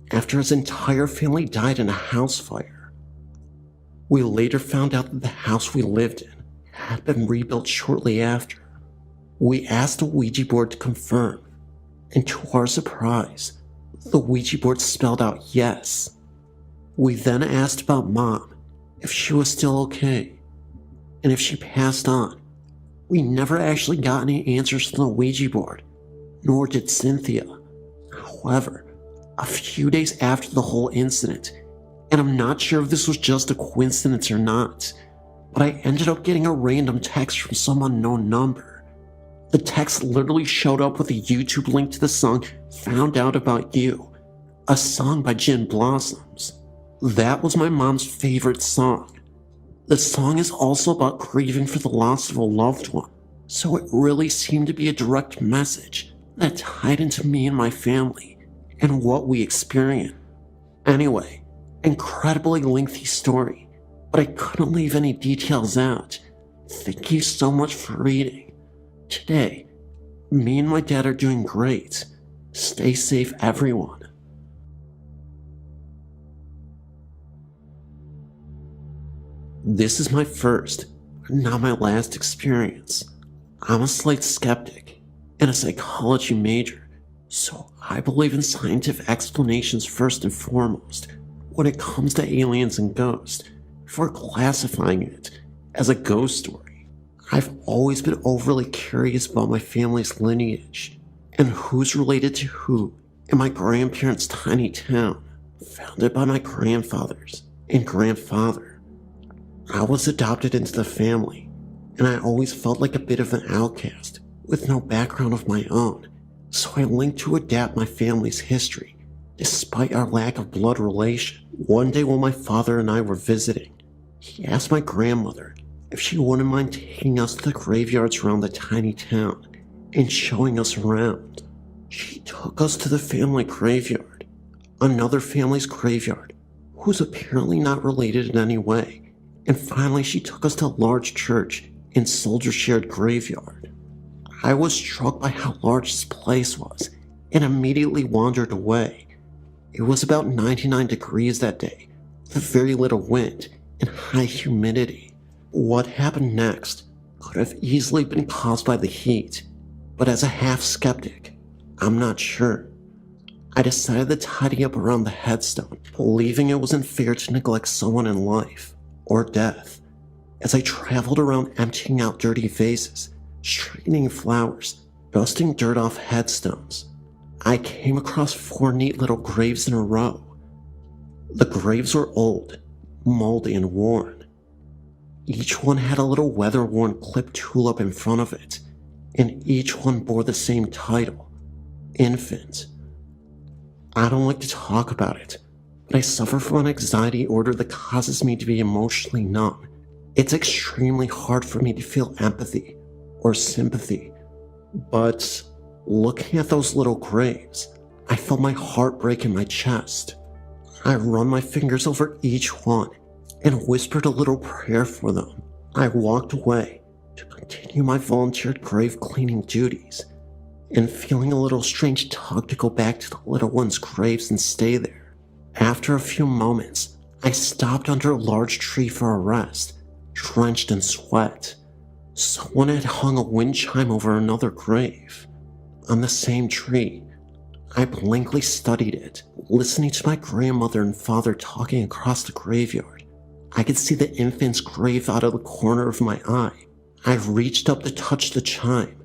after his entire family died in a house fire. We later found out that the house we lived in had been rebuilt shortly after. We asked the Ouija board to confirm, and to our surprise, the Ouija board spelled out yes. We then asked about Mom, if she was still okay, and if she passed on. We never actually got any answers from the Ouija board, nor did Cynthia. However, a few days after the whole incident, and I'm not sure if this was just a coincidence or not, but I ended up getting a random text from some unknown number. The text literally showed up with a YouTube link to the song "Found Out About You," a song by Gin Blossoms. That was my mom's favorite song. The song is also about grieving for the loss of a loved one, so it really seemed to be a direct message that tied into me and my family and what we experienced. Anyway, incredibly lengthy story, but I couldn't leave any details out. Thank you so much for reading. Today, me and my dad are doing great. Stay safe, everyone. This is my first, but not my last experience. I'm a slight skeptic and a psychology major, so I believe in scientific explanations first and foremost when it comes to aliens and ghosts, before classifying it as a ghost story. I've always been overly curious about my family's lineage and who's related to who in my grandparents' tiny town, founded by my grandfathers and grandfather. I was adopted into the family, and I always felt like a bit of an outcast with no background of my own, so I linked to adapt my family's history, despite our lack of blood relation. One day when my father and I were visiting, he asked my grandmother if she wouldn't mind taking us to the graveyards around the tiny town and showing us around. She took us to the family graveyard, another family's graveyard, who's apparently not related in any way, and finally she took us to a large church in Soldier Shared Graveyard. I was struck by how large this place was and immediately wandered away. It was about 99 degrees that day, with very little wind and high humidity. What happened next could have easily been caused by the heat, but as a half-skeptic, I'm not sure. I decided to tidy up around the headstone, believing it wasn't fair to neglect someone in life or death. As I traveled around emptying out dirty vases, straightening flowers, dusting dirt off headstones, I came across 4 neat little graves in a row. The graves were old, moldy, and worn. Each one had a little weather-worn clipped tulip in front of it, and each one bore the same title, Infant. I don't like to talk about it, but I suffer from an anxiety disorder that causes me to be emotionally numb. It's extremely hard for me to feel empathy or sympathy, but looking at those little graves, I felt my heart break in my chest. I run my fingers over each one and whispered a little prayer for them. I walked away to continue my volunteered grave cleaning duties, and feeling a little strange tug to go back to the little ones' graves and stay there. After a few moments, I stopped under a large tree for a rest, drenched in sweat. Someone had hung a wind chime over another grave. On the same tree, I blankly studied it, listening to my grandmother and father talking across the graveyard. I could see the infant's grave out of the corner of my eye. I reached up to touch the chime.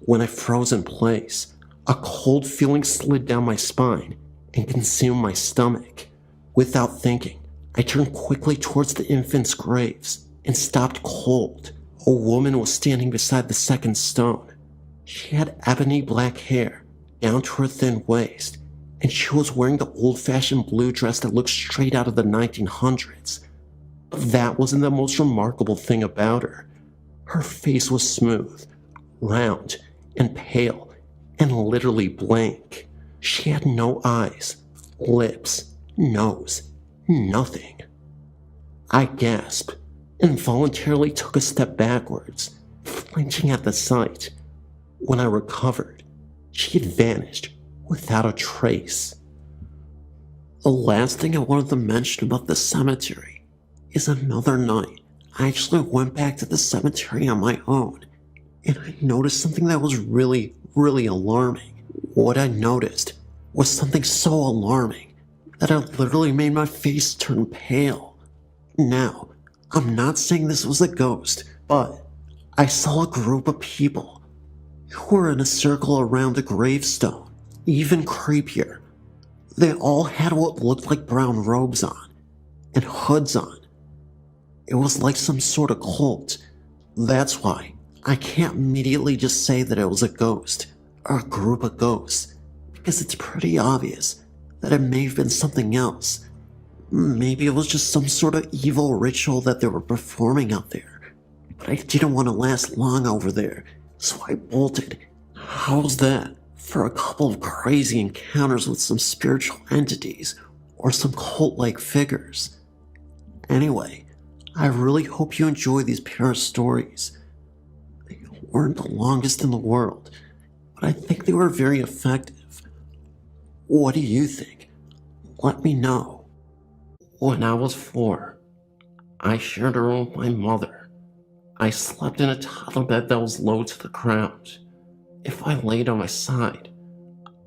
When I froze in place, a cold feeling slid down my spine and consumed my stomach. Without thinking, I turned quickly towards the infant's graves and stopped cold. A woman was standing beside the second stone. She had ebony black hair down to her thin waist, and she was wearing the old-fashioned blue dress that looked straight out of the 1900s. But that wasn't the most remarkable thing about her. Her face was smooth, round, and pale, and literally blank. She had no eyes, lips, nose, nothing. I gasped, involuntarily took a step backwards, flinching at the sight. When I recovered, she had vanished without a trace. The last thing I wanted to mention about the cemetery is another night I actually went back to the cemetery on my own, and I noticed something that was really, really alarming. What I noticed was something so alarming that it literally made my face turn pale. Now, I'm not saying this was a ghost, but I saw a group of people who were in a circle around a gravestone. Even creepier, they all had what looked like brown robes on and hoods on. It was like some sort of cult. That's why I can't immediately just say that it was a ghost or a group of ghosts, because it's pretty obvious that it may have been something else. Maybe it was just some sort of evil ritual that they were performing out there, but I didn't want to last long over there, so I bolted. How's that for a couple of crazy encounters with some spiritual entities or some cult-like figures? Anyway, I really hope you enjoy these pair of stories. They weren't the longest in the world, but I think they were very effective. What do you think? Let me know. When I was 4, I shared a room with my mother. I slept in a toddler bed that was low to the ground. If I laid on my side,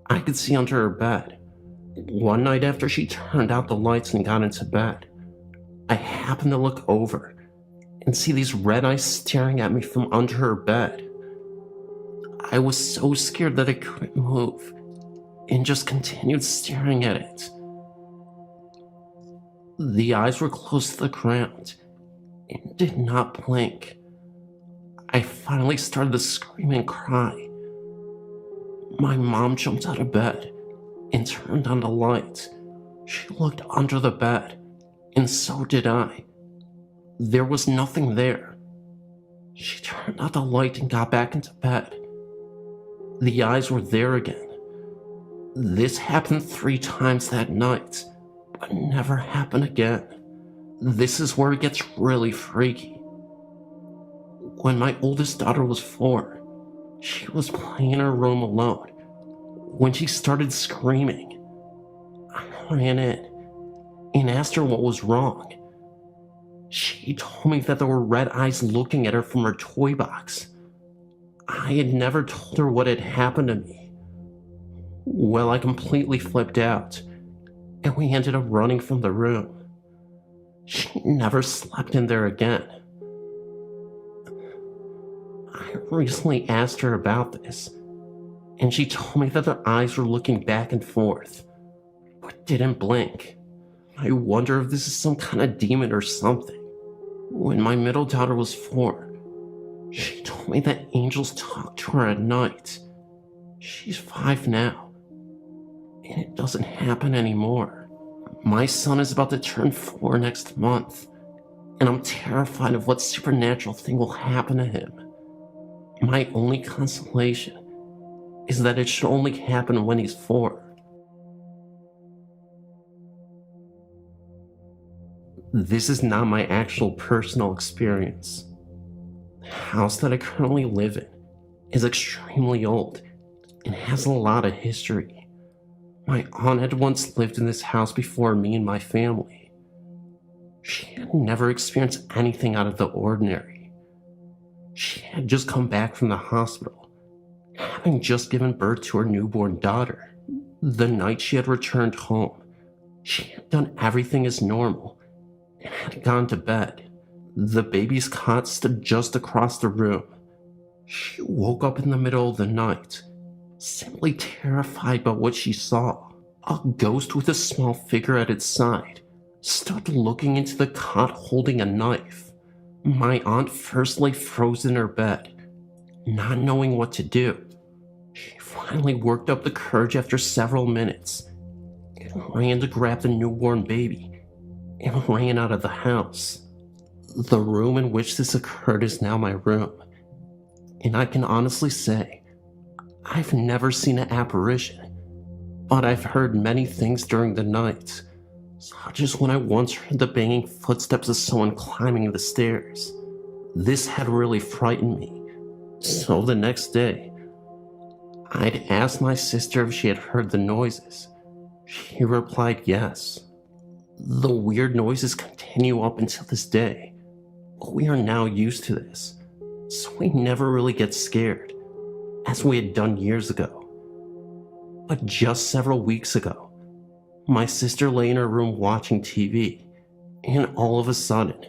I could see under her bed. One night after she turned out the lights and got into bed, I happened to look over, and see these red eyes staring at me from under her bed. I was so scared that I couldn't move and just continued staring at it. The eyes were close to the ground and did not blink. I finally started to scream and cry. My mom jumped out of bed and turned on the light. She looked under the bed, and so did I. There was nothing there. She turned out the light and got back into bed. The eyes were there again. This happened 3 times that night, but never happened again. This is where it gets really freaky. When my oldest daughter was 4, she was playing in her room alone. When she started screaming, I ran in and asked her what was wrong. She told me that there were red eyes looking at her from her toy box. I had never told her what had happened to me. Well, I completely flipped out, and we ended up running from the room. She never slept in there again. I recently asked her about this, and she told me that their eyes were looking back and forth, but didn't blink. I wonder if this is some kind of demon or something. When my middle daughter was 4, she told me that angels talk to her at night. She's 5 now, and it doesn't happen anymore. My son is about to turn 4 next month, and I'm terrified of what supernatural thing will happen to him. My only consolation is that it should only happen when he's 4. This is not my actual personal experience. The house that I currently live in is extremely old and has a lot of history. My aunt had once lived in this house before me and my family. She had never experienced anything out of the ordinary. She had just come back from the hospital, having just given birth to her newborn daughter. The night she had returned home, she had done everything as normal and had gone to bed. The baby's cot stood just across the room. She woke up in the middle of the night, simply terrified by what she saw. A ghost with a small figure at its side stood looking into the cot holding a knife. My aunt first lay frozen in her bed, not knowing what to do. She finally worked up the courage after several minutes and ran to grab the newborn baby and ran out of the house. The room in which this occurred is now my room, and I can honestly say I've never seen an apparition, but I've heard many things during the night, such as when I once heard the banging footsteps of someone climbing the stairs. This had really frightened me, so the next day, I'd asked my sister if she had heard the noises. She replied yes. The weird noises continue up until this day, but we are now used to this, so we never really get scared, as we had done years ago. But just several weeks ago, my sister lay in her room watching TV, and all of a sudden,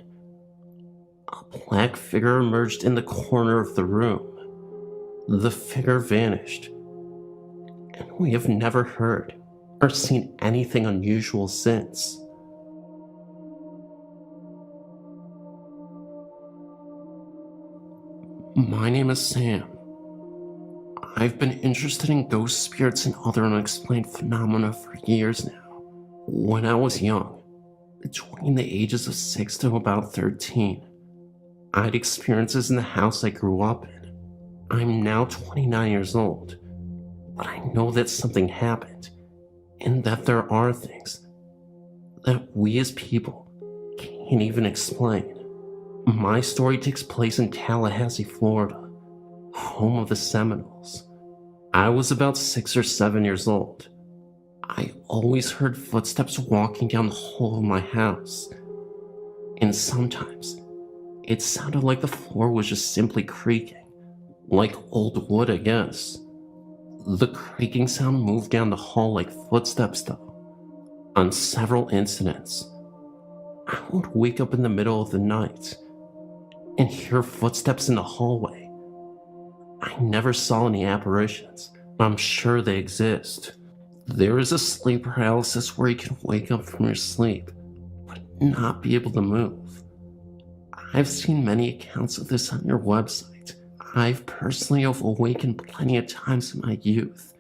a black figure emerged in the corner of the room. The figure vanished, and we have never heard or seen anything unusual since. My name is Sam. I've been interested in ghost spirits and other unexplained phenomena for years now. When I was young, between the ages of 6 to about 13, I had experiences in the house I grew up in. I'm now 29 years old, but I know that something happened, and that there are things that we as people can't even explain. My story takes place in Tallahassee, Florida, home of the Seminoles. I was about 6 or 7 years old. I always heard footsteps walking down the hall of my house, and sometimes it sounded like the floor was just simply creaking, like old wood, I guess. The creaking sound moved down the hall like footsteps though. On several incidents, I would wake up in the middle of the night and hear footsteps in the hallway. I never saw any apparitions, but I'm sure they exist. There is a sleep paralysis where you can wake up from your sleep, but not be able to move. I've seen many accounts of this on your website. I've personally awakened plenty of times in my youth,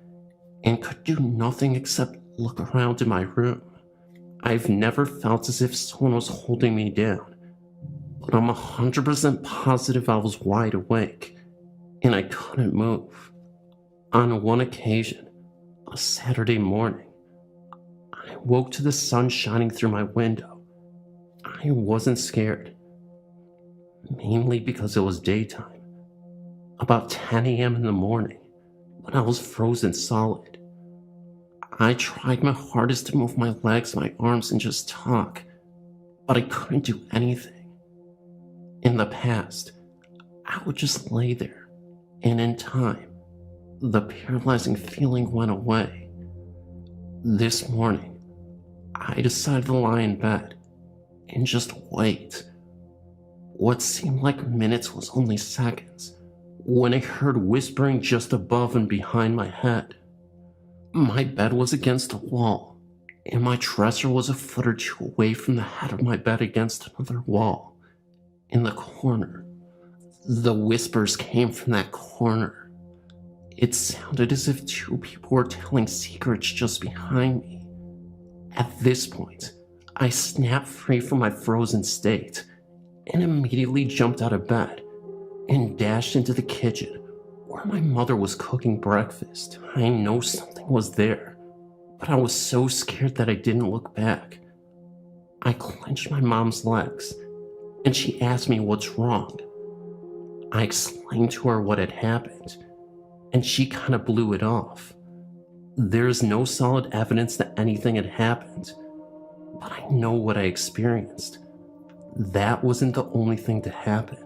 and could do nothing except look around in my room. I've never felt as if someone was holding me down, but I'm 100% positive I was wide awake, and I couldn't move. On one occasion, a Saturday morning, I woke to the sun shining through my window. I wasn't scared, mainly because it was daytime, about 10 a.m. in the morning, when I was frozen solid. I tried my hardest to move my legs, my arms, and just talk, but I couldn't do anything. In the past, I would just lay there, and in time, the paralyzing feeling went away. This morning, I decided to lie in bed and just wait. What seemed like minutes was only seconds when I heard whispering just above and behind my head. My bed was against the wall, and my dresser was a foot or two away from the head of my bed against another wall, in the corner. The whispers came from that corner. It sounded as if two people were telling secrets just behind me. At this point, I snapped free from my frozen state and immediately jumped out of bed and dashed into the kitchen where my mother was cooking breakfast. I know something was there, but I was so scared that I didn't look back. I clenched my mom's legs, and she asked me what's wrong. I explained to her what had happened, and she kind of blew it off. There's no solid evidence that anything had happened, but I know what I experienced. That wasn't the only thing to happen.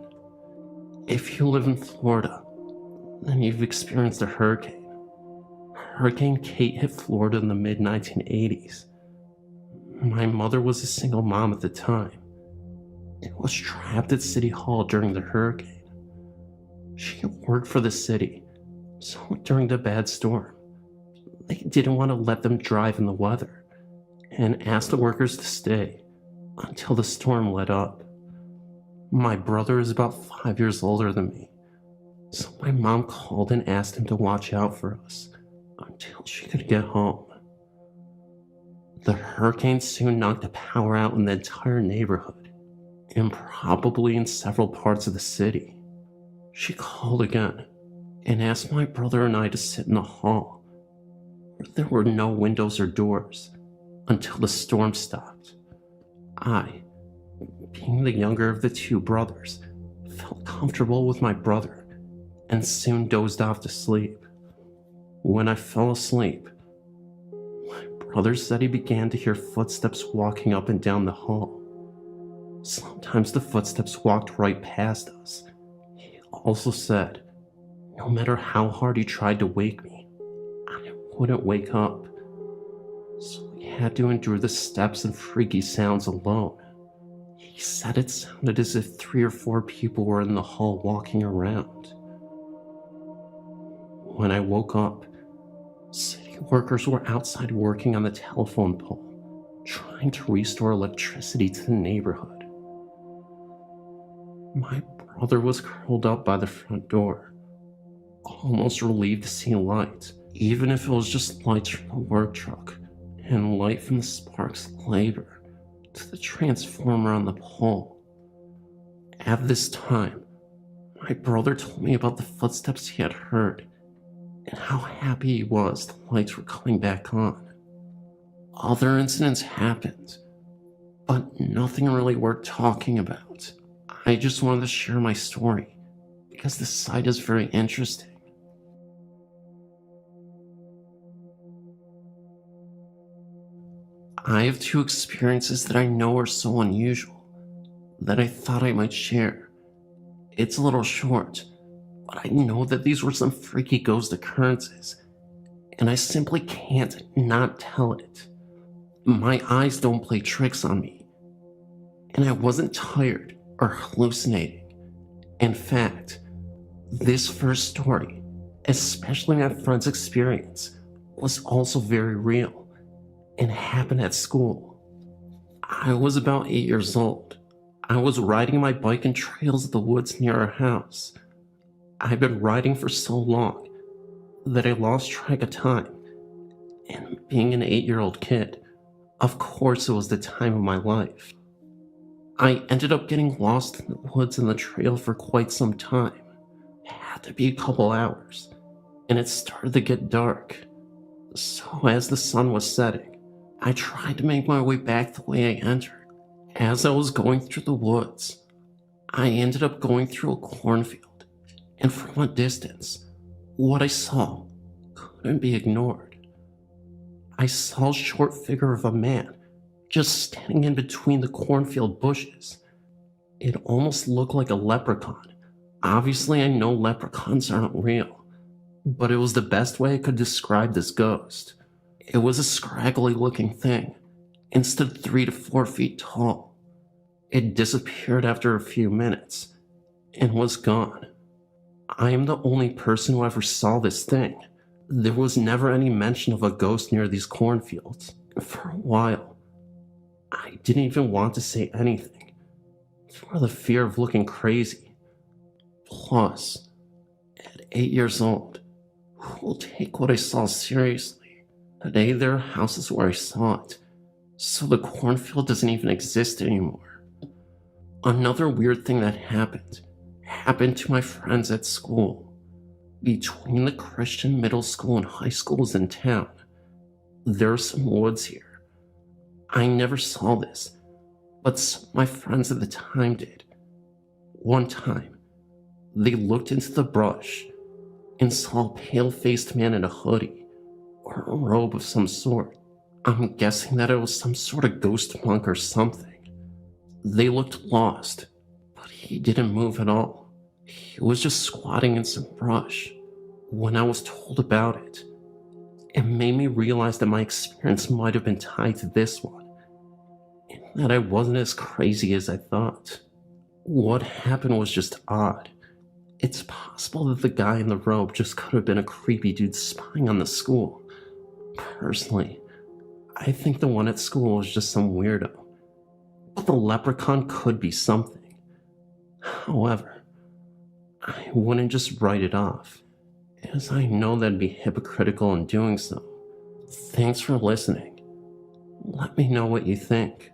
If you live in Florida, then you've experienced a hurricane. Hurricane Kate hit Florida in the mid-1980s. My mother was a single mom at the time and was trapped at City Hall during the hurricane. She worked for the city, so during the bad storm, they didn't want to let them drive in the weather and asked the workers to stay until the storm let up. My brother is about 5 years older than me, so my mom called and asked him to watch out for us until she could get home. The hurricane soon knocked the power out in the entire neighborhood, and probably in several parts of the city. She called again and asked my brother and I to sit in the hall, where there were no windows or doors, until the storm stopped. I, being the younger of the two brothers, felt comfortable with my brother and soon dozed off to sleep. When I fell asleep, my brother said he began to hear footsteps walking up and down the hall. Sometimes the footsteps walked right past us. He also said, no matter how hard he tried to wake me, I wouldn't wake up. So he had to endure the steps and freaky sounds alone. He said it sounded as if 3 or 4 people were in the hall walking around. When I woke up, city workers were outside working on the telephone pole, trying to restore electricity to the neighborhood. My brother was curled up by the front door, almost relieved to see light, even if it was just lights from the work truck and light from the sparks of labor to the transformer on the pole. At this time, my brother told me about the footsteps he had heard and how happy he was the lights were coming back on. Other incidents happened, but nothing really worth talking about. I just wanted to share my story because the site is very interesting. I have 2 experiences that I know are so unusual that I thought I might share. It's a little short, but I know that these were some freaky ghost occurrences, and I simply can't not tell it. My eyes don't play tricks on me, and I wasn't tired or hallucinating. In fact, this first story, especially my friend's experience, was also very real and happened at school. I was about 8 years old. I was riding my bike in trails of the woods near our house. I'd been riding for so long that I lost track of time. And being an 8-year-old kid, of course it was the time of my life. I ended up getting lost in the woods and the trail for quite some time. It had to be a couple hours, and it started to get dark. So as the sun was setting, I tried to make my way back the way I entered. As I was going through the woods, I ended up going through a cornfield, and from a distance, what I saw couldn't be ignored. I saw a short figure of a man just standing in between the cornfield bushes. It almost looked like a leprechaun. Obviously, I know leprechauns aren't real, but it was the best way I could describe this ghost. It was a scraggly looking thing, and stood 3 to 4 feet tall. It disappeared after a few minutes, and was gone. I am the only person who ever saw this thing. There was never any mention of a ghost near these cornfields. For a while, I didn't even want to say anything, for the fear of looking crazy. Plus, at 8 years old, who will take what I saw seriously? Today there are houses where I saw it, so the cornfield doesn't even exist anymore. Another weird thing that happened to my friends at school. Between the Christian middle school and high schools in town, there are some woods here. I never saw this, but some of my friends at the time did. One time, they looked into the brush and saw a pale-faced man in a hoodie or a robe of some sort. I'm guessing that it was some sort of ghost monk or something. They looked lost, but he didn't move at all. He was just squatting in some brush. When I was told about it, it made me realize that my experience might have been tied to this one, and that I wasn't as crazy as I thought. What happened was just odd. It's possible that the guy in the robe just could have been a creepy dude spying on the school. Personally, I think the one at school was just some weirdo, but the leprechaun could be something. However, I wouldn't just write it off, as I know that'd be hypocritical in doing so. Thanks for listening. Let me know what you think.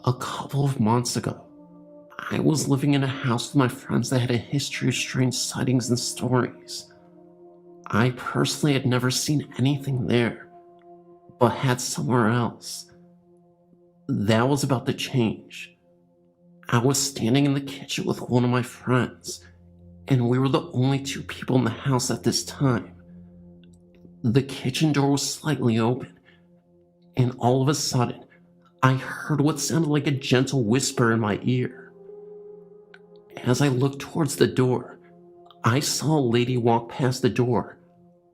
A couple of months ago, I was living in a house with my friends that had a history of strange sightings and stories. I personally had never seen anything there, but had somewhere else. That was about to change. I was standing in the kitchen with one of my friends, and we were the only 2 people in the house at this time. The kitchen door was slightly open, and all of a sudden, I heard what sounded like a gentle whisper in my ear. As I looked towards the door, I saw a lady walk past the door,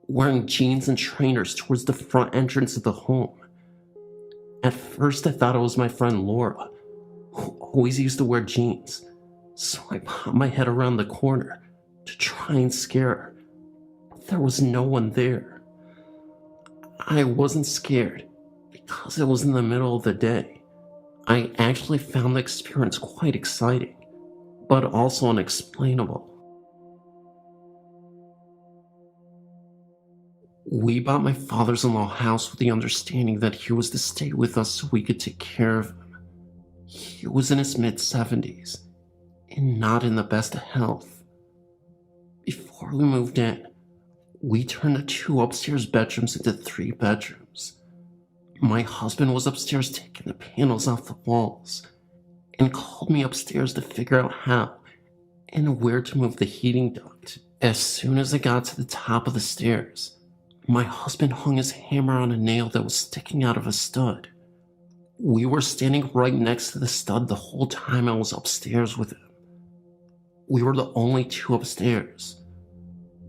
wearing jeans and trainers towards the front entrance of the home. At first I thought it was my friend Laura, who always used to wear jeans, so I popped my head around the corner to try and scare her, but there was no one there. I wasn't scared because it was in the middle of the day. I actually found the experience quite exciting, but also unexplainable. We bought my father's-in-law house with the understanding that he was to stay with us so we could take care of him. He was in his mid-70s and not in the best of health. Before we moved in, we turned the 2 upstairs bedrooms into 3 bedrooms. My husband was upstairs taking the panels off the walls and called me upstairs to figure out how and where to move the heating duct. As soon as I got to the top of the stairs, my husband hung his hammer on a nail that was sticking out of a stud. We were standing right next to the stud the whole time I was upstairs with him. We were the only 2 upstairs.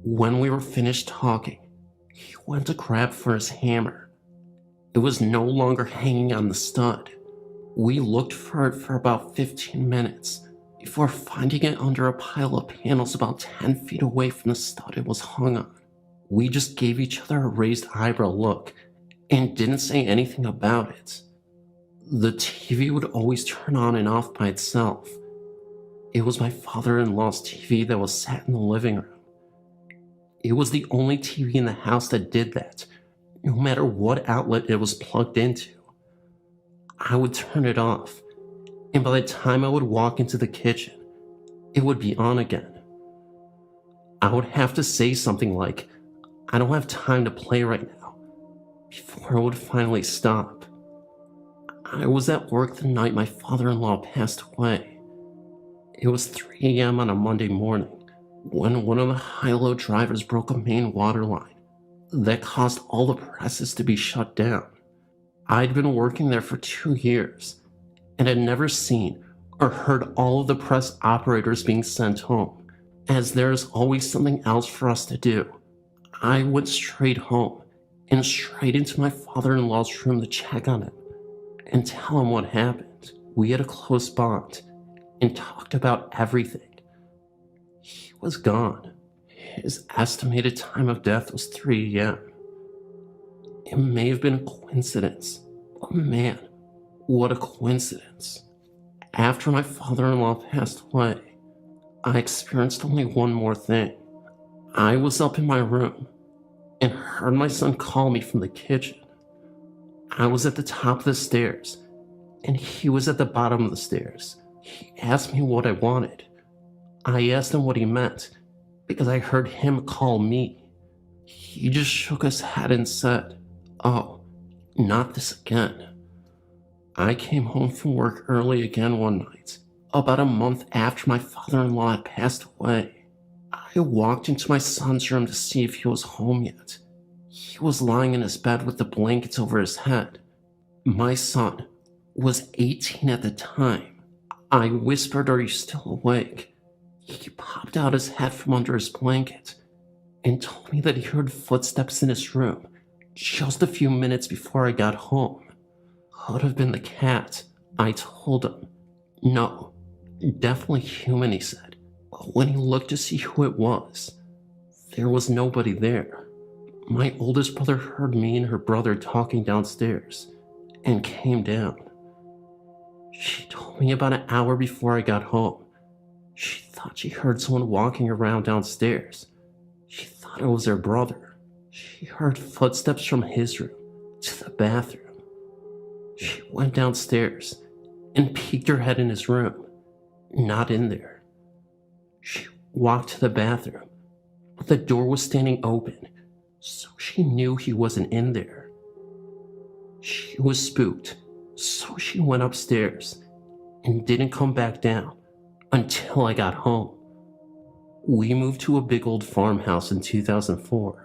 When we were finished talking, he went to grab for his hammer. It was no longer hanging on the stud. We looked for it for about 15 minutes before finding it under a pile of panels about 10 feet away from the stud it was hung on. We just gave each other a raised eyebrow look and didn't say anything about it. The TV would always turn on and off by itself. It was my father-in-law's TV that was sat in the living room. It was the only TV in the house that did that, no matter what outlet it was plugged into. I would turn it off, and by the time I would walk into the kitchen, it would be on again. I would have to say something like, "I don't have time to play right now," before it would finally stop. I was at work the night my father-in-law passed away. It was 3 a.m. on a Monday morning when one of the high-low drivers broke a main water line that caused all the presses to be shut down. I'd been working there for 2 years and had never seen or heard all of the press operators being sent home, as there is always something else for us to do. I went straight home and straight into my father-in-law's room to check on him and tell him what happened. We had a close bond and talked about everything. He was gone. His estimated time of death was 3 a.m. It may have been a coincidence, but man, what a coincidence. After my father-in-law passed away, I experienced only one more thing. I was up in my room and heard my son call me from the kitchen. I was at the top of the stairs, and he was at the bottom of the stairs. He asked me what I wanted. I asked him what he meant, because I heard him call me. He just shook his head and said, "Oh, not this again." I came home from work early again one night, about a month after my father-in-law had passed away. I walked into my son's room to see if he was home yet. He was lying in his bed with the blankets over his head. My son was 18 at the time. I whispered, "Are you still awake?" He popped out his head from under his blanket and told me that he heard footsteps in his room just a few minutes before I got home. Could have been the cat, I told him. No, definitely human, he said. But when he looked to see who it was, there was nobody there. My oldest brother heard me and her brother talking downstairs and came down. She told me about an hour before I got home. She thought she heard someone walking around downstairs. She thought it was her brother. She heard footsteps from his room to the bathroom. She went downstairs and peeked her head in his room. Not in there. She walked to the bathroom, but the door was standing open, so she knew he wasn't in there. She was spooked, so she went upstairs and didn't come back down until I got home. We moved to a big old farmhouse in 2004.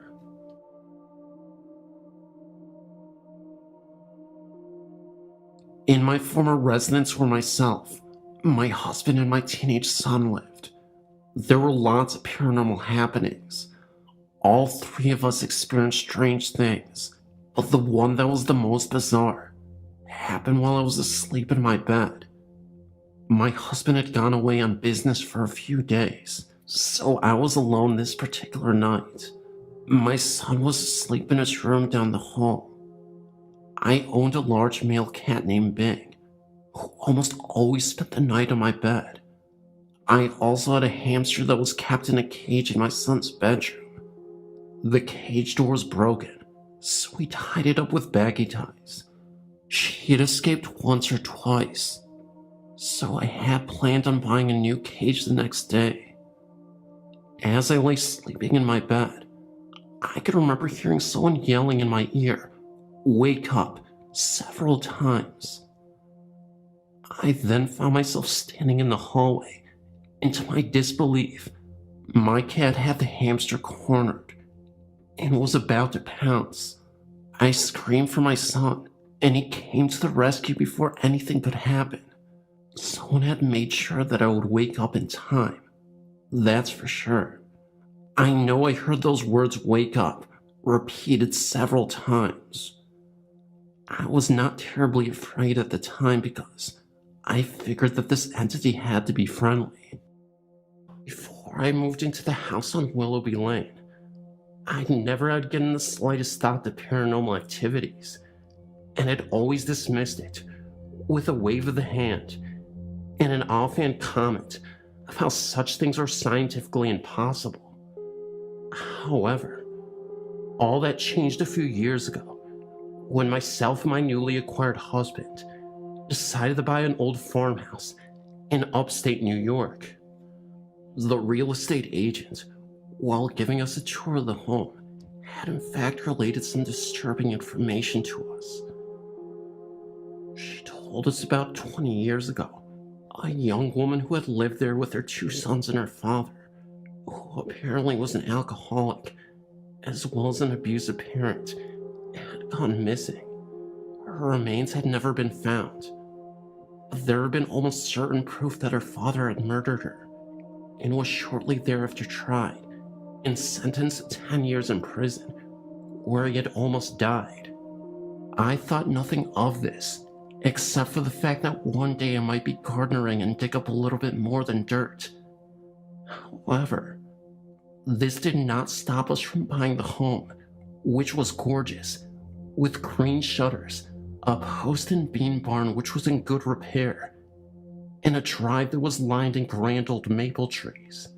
In my former residence were myself, my husband, and my teenage son lived. There were lots of paranormal happenings. All three of us experienced strange things, but the one that was the most bizarre happened while I was asleep in my bed. My husband had gone away on business for a few days, so I was alone this particular night. My son was asleep in his room down the hall. I owned a large male cat named Bing, who almost always spent the night on my bed. I also had a hamster that was kept in a cage in my son's bedroom. The cage door was broken, so we tied it up with baggy ties. She had escaped once or twice, so I had planned on buying a new cage the next day. As I lay sleeping in my bed, I could remember hearing someone yelling in my ear, "Wake up," several times. I then found myself standing in the hallway, and to my disbelief, my cat had the hamster cornered and was about to pounce. I screamed for my son, and he came to the rescue before anything could happen. Someone had made sure that I would wake up in time. That's for sure. I know I heard those words "wake up" repeated several times. I was not terribly afraid at the time because I figured that this entity had to be friendly. Before I moved into the house on Willoughby Lane, I never had given the slightest thought to paranormal activities, and had always dismissed it with a wave of the hand and an offhand comment of how such things are scientifically impossible. However, all that changed a few years ago when myself and my newly acquired husband decided to buy an old farmhouse in upstate New York. The real estate agent, while giving us a tour of the home, had in fact related some disturbing information to us. She told us about 20 years ago, a young woman who had lived there with her 2 sons and her father, who apparently was an alcoholic as well as an abusive parent, had gone missing. Her remains had never been found. There had been almost certain proof that her father had murdered her, and was shortly thereafter tried and sentenced to 10 years in prison, where he had almost died. I thought nothing of this, except for the fact that one day I might be gardening and dig up a little bit more than dirt. However, this did not stop us from buying the home, which was gorgeous, with green shutters, a post and beam barn which was in good repair, and a drive that was lined in grand old maple trees.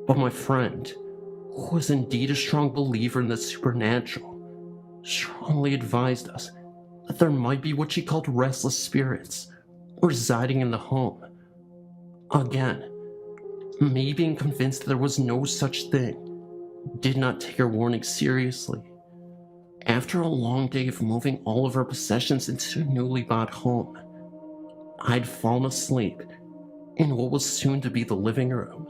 But my friend, who was indeed a strong believer in the supernatural, strongly advised us that there might be what she called restless spirits residing in the home. Again, me being convinced that there was no such thing, did not take her warning seriously. After a long day of moving all of our possessions into a newly bought home, I'd fallen asleep in what was soon to be the living room.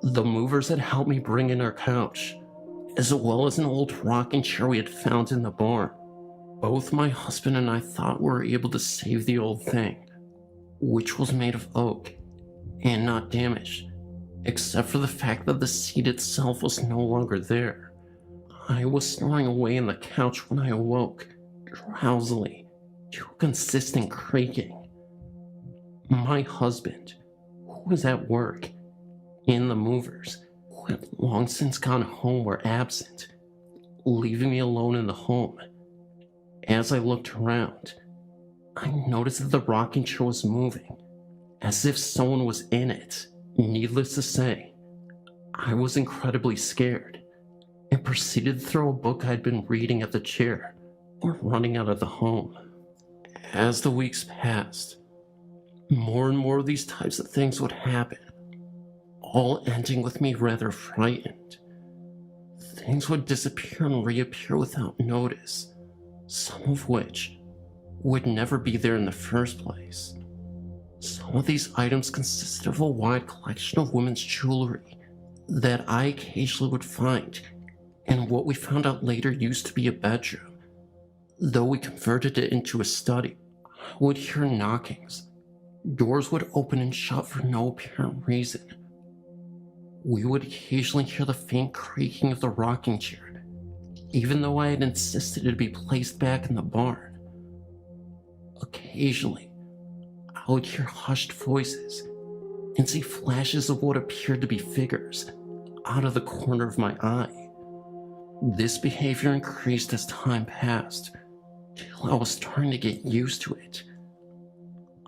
The movers had helped me bring in our couch, as well as an old rocking chair we had found in the barn. Both my husband and I thought we were able to save the old thing, which was made of oak and not damaged, except for the fact that the seat itself was no longer there. I was snoring away on the couch when I awoke, drowsily, to a consistent creaking. My husband, who was at work, and the movers, who had long since gone home, were absent, leaving me alone in the home. As I looked around, I noticed that the rocking chair was moving, as if someone was in it. Needless to say, I was incredibly scared, and proceeded to throw a book I'd been reading at the chair, or running out of the home. As the weeks passed, more and more of these types of things would happen, all ending with me rather frightened. Things would disappear and reappear without notice, some of which would never be there in the first place. Some of these items consisted of a wide collection of women's jewelry that I occasionally would find in what we found out later used to be a bedroom. Though we converted it into a study, I would hear knockings. Doors would open and shut for no apparent reason. We would occasionally hear the faint creaking of the rocking chair, even though I had insisted it be placed back in the barn. Occasionally, I would hear hushed voices and see flashes of what appeared to be figures out of the corner of my eye. This behavior increased as time passed, till I was starting to get used to it.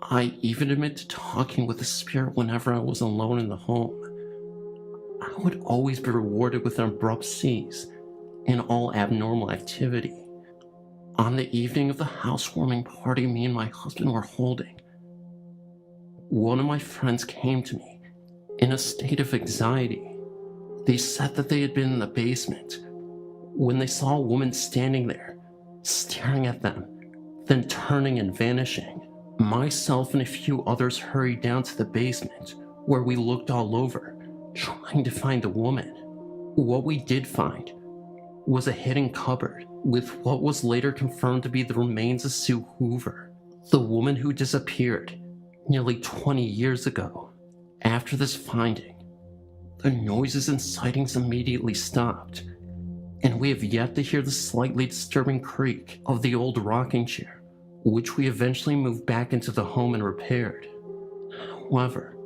I even admit to talking with the spirit whenever I was alone in the home. I would always be rewarded with an abrupt cease in all abnormal activity. On the evening of the housewarming party me and my husband were holding, one of my friends came to me in a state of anxiety. They said that they had been in the basement when they saw a woman standing there, staring at them, then turning and vanishing. Myself and a few others hurried down to the basement, where we looked all over, trying to find the woman. What we did find was a hidden cupboard with what was later confirmed to be the remains of Sue Hoover, the woman who disappeared nearly 20 years ago. After this finding, the noises and sightings immediately stopped, and we have yet to hear the slightly disturbing creak of the old rocking chair, which we eventually moved back into the home and repaired. However,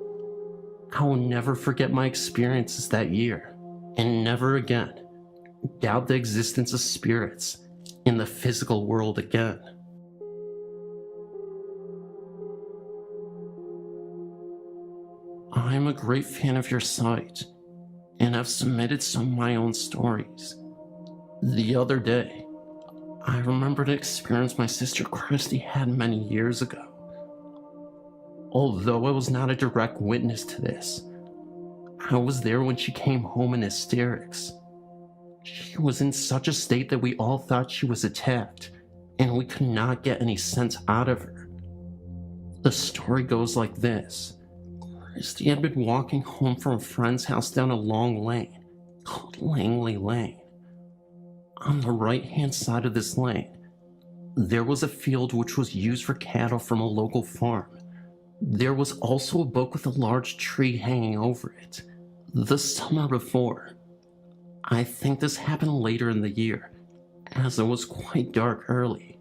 I will never forget my experiences that year, and never again doubt the existence of spirits in the physical world again. I'm a great fan of your site, and I've submitted some of my own stories. The other day, I remembered an experience my sister Christy had many years ago. Although I was not a direct witness to this, I was there when she came home in hysterics. She was in such a state that we all thought she was attacked, and we could not get any sense out of her. The story goes like this. Christy had been walking home from a friend's house down a long lane called Langley Lane. On the right-hand side of this lane, there was a field which was used for cattle from a local farm. There was also a book with a large tree hanging over it. The summer before, I think this happened later in the year, as it was quite dark early,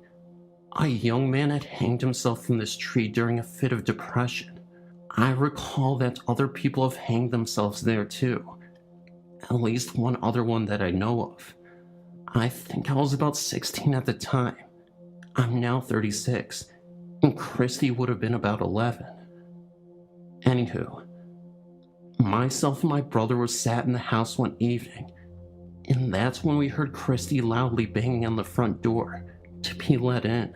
a young man had hanged himself from this tree during a fit of depression. I recall that other people have hanged themselves there too, at least one other one that I know of. I think I was about 16 at the time. I'm now 36, and Christy would have been about 11. Anywho, myself and my brother were sat in the house one evening, and that's when we heard Christy loudly banging on the front door to be let in.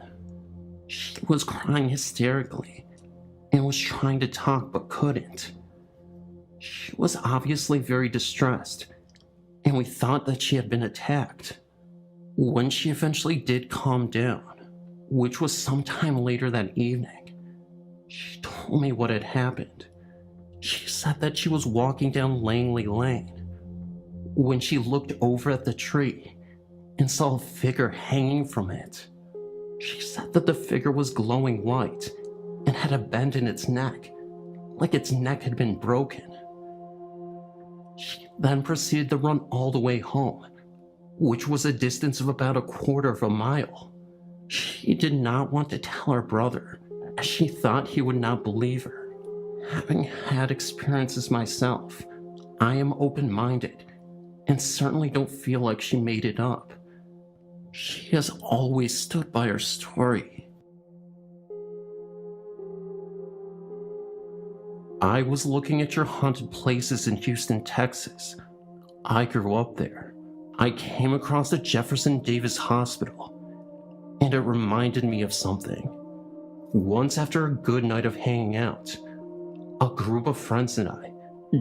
She was crying hysterically and was trying to talk but couldn't. She was obviously very distressed, and we thought that she had been attacked. When she eventually did calm down, which was sometime later that evening, she told me what had happened. She said that she was walking down Langley Lane when she looked over at the tree and saw a figure hanging from it. She said that the figure was glowing white and had a bend in its neck, like its neck had been broken. She then proceeded to run all the way home, which was a distance of about a quarter of a mile. She did not want to tell her brother, as she thought he would not believe her. Having had experiences myself, I am open-minded and certainly don't feel like she made it up. She has always stood by her story. I was looking at your haunted places in Houston, Texas. I grew up there. I came across the Jefferson Davis Hospital, and it reminded me of something. Once, after a good night of hanging out, a group of friends and I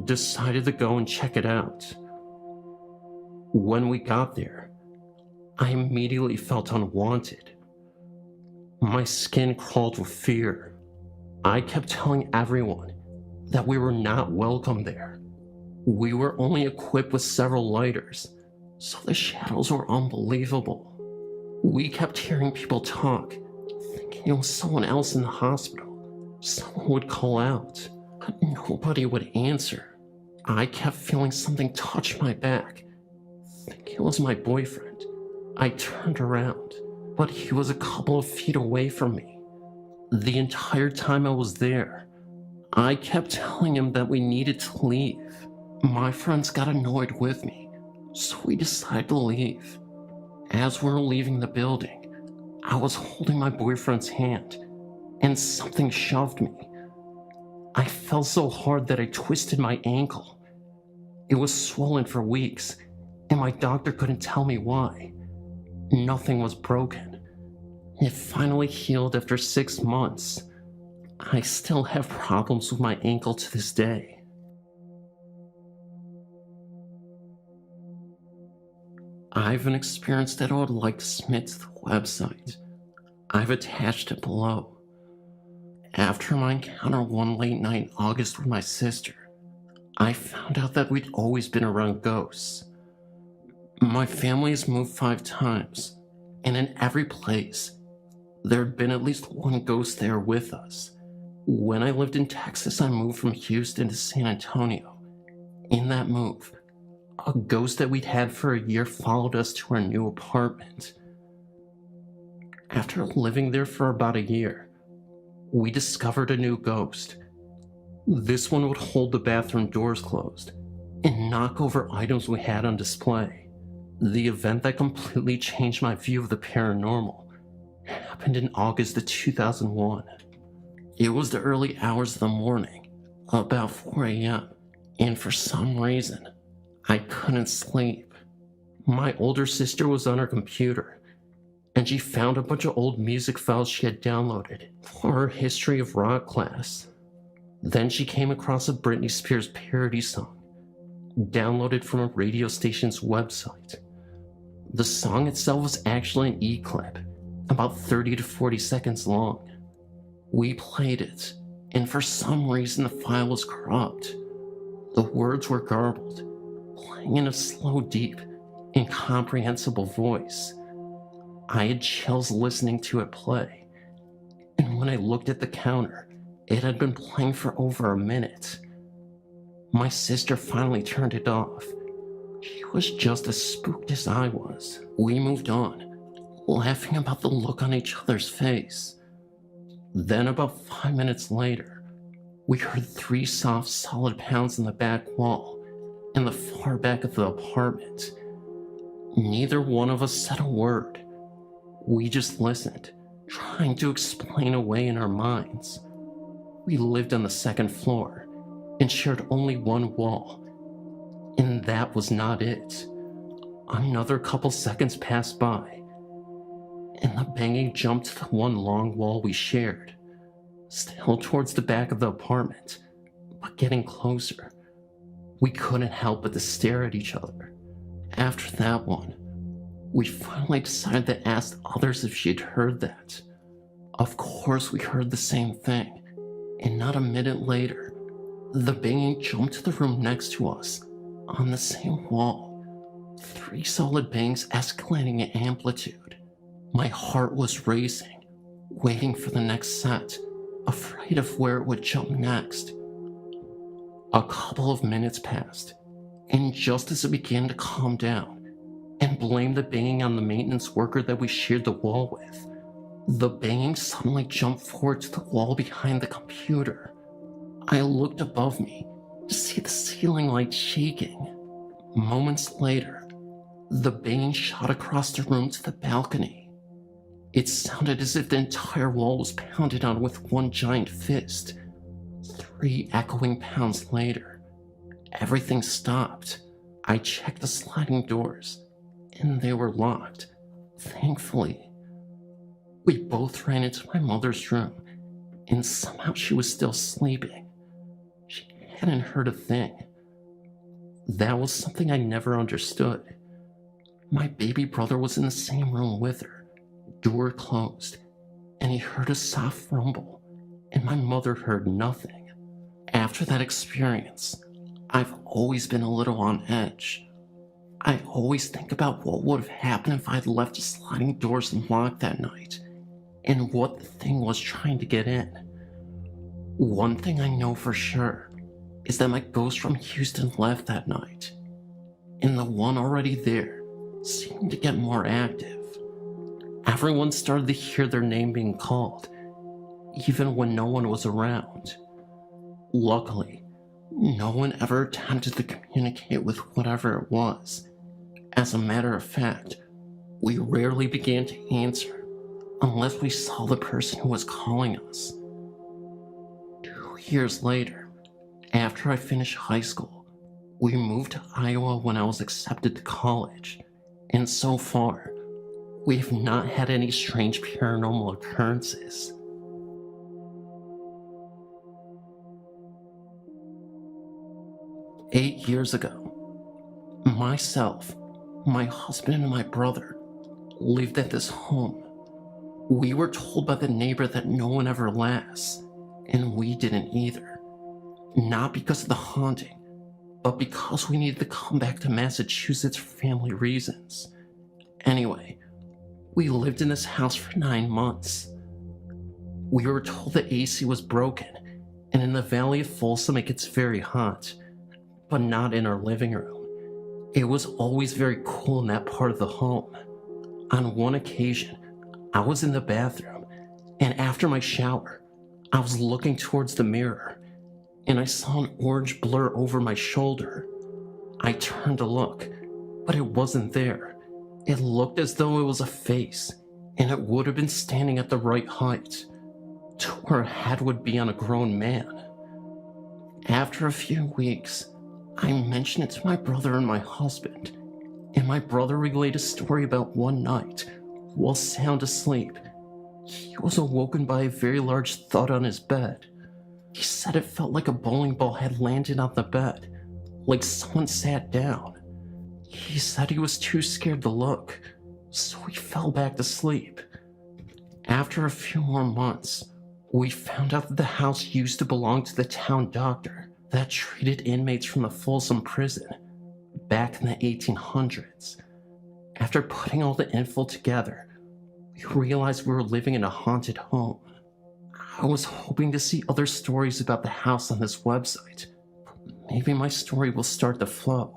decided to go and check it out. When we got there, I immediately felt unwanted. My skin crawled with fear. I kept telling everyone that we were not welcome there. We were only equipped with several lighters, so the shadows were unbelievable. We kept hearing people talk, thinking it was someone else in the hospital. Someone would call out, but nobody would answer. I kept feeling something touch my back, thinking it was my boyfriend. I turned around, but he was a couple of feet away from me. The entire time I was there, I kept telling him that we needed to leave. My friends got annoyed with me, so we decided to leave. As we were leaving the building, I was holding my boyfriend's hand, and something shoved me. I fell so hard that I twisted my ankle. It was swollen for weeks, and my doctor couldn't tell me why. Nothing was broken. It finally healed after 6 months. I still have problems with my ankle to this day. I have an experience that I would like to submit to the website. I've attached it below. After my encounter one late night in August with my sister, I found out that we'd always been around ghosts. My family has moved 5 times, and in every place, there had been at least one ghost there with us. When I lived in Texas, I moved from Houston to San Antonio. In that move, A ghost that we'd had for a year followed us to our new apartment. After living there for about a year, we discovered a new ghost. This one would hold the bathroom doors closed and knock over items we had on display. The event that completely changed my view of the paranormal happened in August of 2001. It was the early hours of the morning, about 4 a.m., and for some reason, I couldn't sleep. My older sister was on her computer, and she found a bunch of old music files she had downloaded for her history of rock class. Then she came across a Britney Spears parody song, downloaded from a radio station's website. The song itself was actually an E-clip, about 30 to 40 seconds long. We played it, and for some reason the file was corrupt. The words were garbled, playing in a slow, deep, incomprehensible voice. I had chills listening to it play, and when I looked at the counter, it had been playing for over a minute. My sister finally turned it off. She was just as spooked as I was. We moved on, laughing about the look on each other's face. Then about 5 minutes later, we heard 3 soft, solid pounds in the back wall in the far back of the apartment. Neither one of us said a word. We just listened, trying to explain away in our minds. We lived on the 2nd floor and shared only one wall, and that was not it. Another couple seconds passed by, and the banging jumped to the one long wall we shared, still towards the back of the apartment, but getting closer. We couldn't help but to stare at each other. After that one, we finally decided to ask others if she'd heard that. Of course we heard the same thing, and not a minute later, the banging jumped to the room next to us, on the same wall. 3 solid bangs escalating in amplitude. My heart was racing, waiting for the next set, afraid of where it would jump next. A couple of minutes passed, and just as it began to calm down and blame the banging on the maintenance worker that we shared the wall with, the banging suddenly jumped forward to the wall behind the computer. I looked above me to see the ceiling light shaking. Moments later, the banging shot across the room to the balcony. It sounded as if the entire wall was pounded on with one giant fist. 3 echoing pounds later, everything stopped. I checked the sliding doors, and they were locked, thankfully. We both ran into my mother's room, and somehow she was still sleeping. She hadn't heard a thing. That was something I never understood. My baby brother was in the same room with her, door closed, and he heard a soft rumble, and my mother heard nothing. After that experience, I've always been a little on edge. I always think about what would have happened if I'd left the sliding doors unlocked that night, and what the thing was trying to get in. One thing I know for sure is that my ghost from Houston left that night, and the one already there seemed to get more active. Everyone started to hear their name being called, even when no one was around. Luckily, no one ever attempted to communicate with whatever it was. As a matter of fact, we rarely began to answer unless we saw the person who was calling us. 2 years later, after I finished high school, we moved to Iowa when I was accepted to college, and so far, we have not had any strange paranormal occurrences. "8 years ago, myself, my husband, and my brother lived at this home. We were told by the neighbor that no one ever lasts, and we didn't either. Not because of the haunting, but because we needed to come back to Massachusetts for family reasons. Anyway, we lived in this house for 9 months. We were told the AC was broken, and in the Valley of Folsom it gets very hot, but not in our living room. It was always very cool in that part of the home. On one occasion, I was in the bathroom, and after my shower, I was looking towards the mirror, and I saw an orange blur over my shoulder. I turned to look, but it wasn't there. It looked as though it was a face, and it would have been standing at the right height, to where a head would be on a grown man. After a few weeks, I mentioned it to my brother and my husband, and my brother relayed a story about one night, while sound asleep, he was awoken by a very large thud on his bed. He said it felt like a bowling ball had landed on the bed, like someone sat down. He said he was too scared to look, so he fell back to sleep. After a few more months, we found out that the house used to belong to the town doctor that treated inmates from the Folsom prison back in the 1800s. After putting all the info together, we realized we were living in a haunted home. I was hoping to see other stories about the house on this website, but maybe my story will start to flow.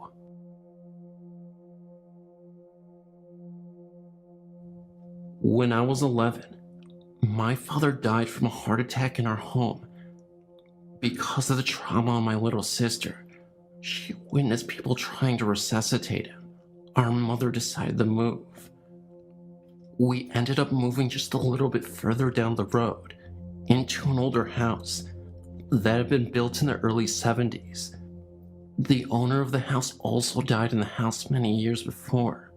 When I was 11, my father died from a heart attack in our home. Because of the trauma on my little sister, she witnessed people trying to resuscitate him. Our mother decided to move. We ended up moving just a little bit further down the road, into an older house that had been built in the early 70s. The owner of the house also died in the house many years before.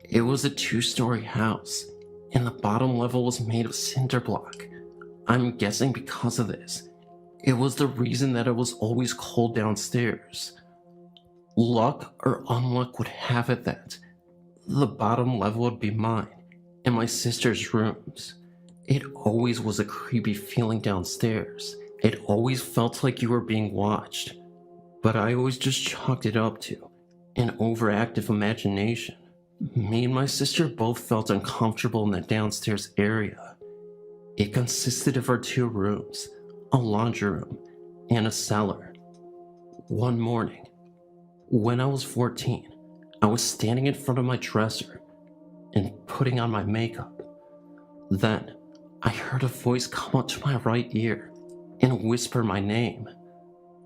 It was a 2-story house, and the bottom level was made of cinder block. I'm guessing because of this, it was the reason that it was always cold downstairs. Luck or unluck would have it that the bottom level would be mine and my sister's rooms. It always was a creepy feeling downstairs. It always felt like you were being watched, but I always just chalked it up to an overactive imagination. Me and my sister both felt uncomfortable in the downstairs area. It consisted of our 2 rooms, a laundry room, and a cellar. One morning, when I was 14, I was standing in front of my dresser and putting on my makeup. Then, I heard a voice come up to my right ear and whisper my name.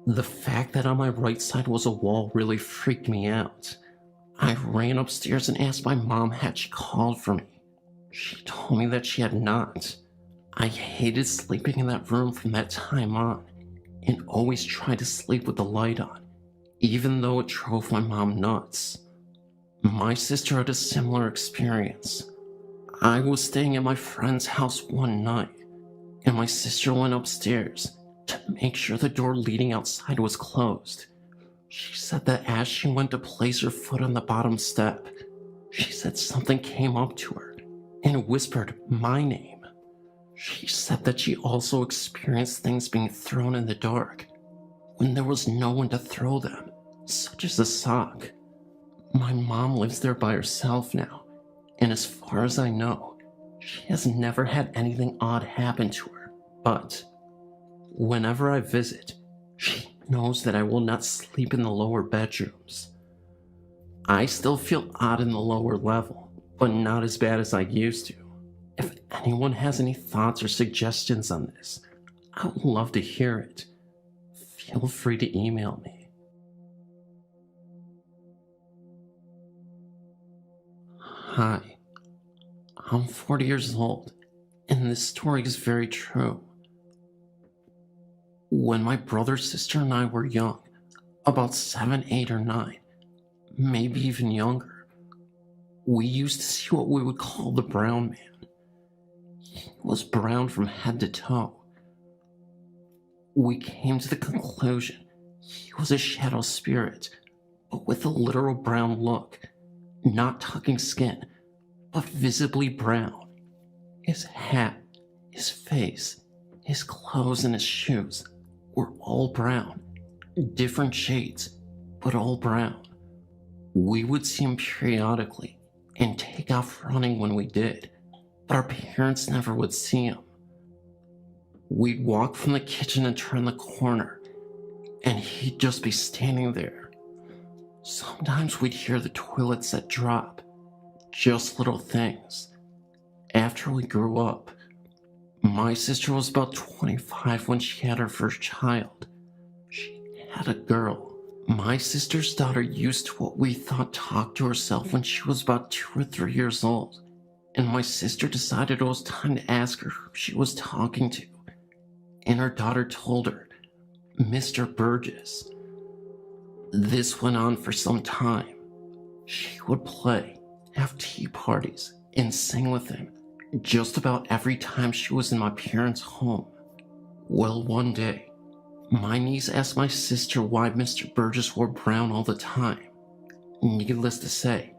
The fact that on my right side was a wall really freaked me out. I ran upstairs and asked my mom had she called for me. She told me that she had not. I hated sleeping in that room from that time on, and always tried to sleep with the light on, even though it drove my mom nuts. My sister had a similar experience. I was staying at my friend's house one night, and my sister went upstairs to make sure the door leading outside was closed. She said that as she went to place her foot on the bottom step, she said something came up to her and whispered my name. She said that she also experienced things being thrown in the dark when there was no one to throw them, such as a sock. My mom lives there by herself now, and as far as I know, she has never had anything odd happen to her. But whenever I visit, she knows that I will not sleep in the lower bedrooms. I still feel odd in the lower level, but not as bad as I used to. If anyone has any thoughts or suggestions on this, I would love to hear it. Feel free to email me. Hi, I'm 40 years old, and this story is very true. When my brother, sister, and I were young, about 7, 8, or 9, maybe even younger, we used to see what we would call the brown man. He was brown from head to toe. We came to the conclusion he was a shadow spirit, but with a literal brown look, not tucking skin, but visibly brown. His hat, his face, his clothes, and his shoes were all brown, different shades, but all brown. We would see him periodically and take off running when we did, but our parents never would see him. We'd walk from the kitchen and turn the corner, and he'd just be standing there. Sometimes we'd hear the toilet set drop. Just little things. After we grew up, my sister was about 25 when she had her first child. She had a girl. My sister's daughter used to what we thought talk to herself when she was about 2 or 3 years old, and my sister decided it was time to ask her who she was talking to, and her daughter told her, Mr. Burgess. This went on for some time. She would play, have tea parties, and sing with him just about every time she was in my parents' home. Well, one day, my niece asked my sister why Mr. Burgess wore brown all the time. Needless to say,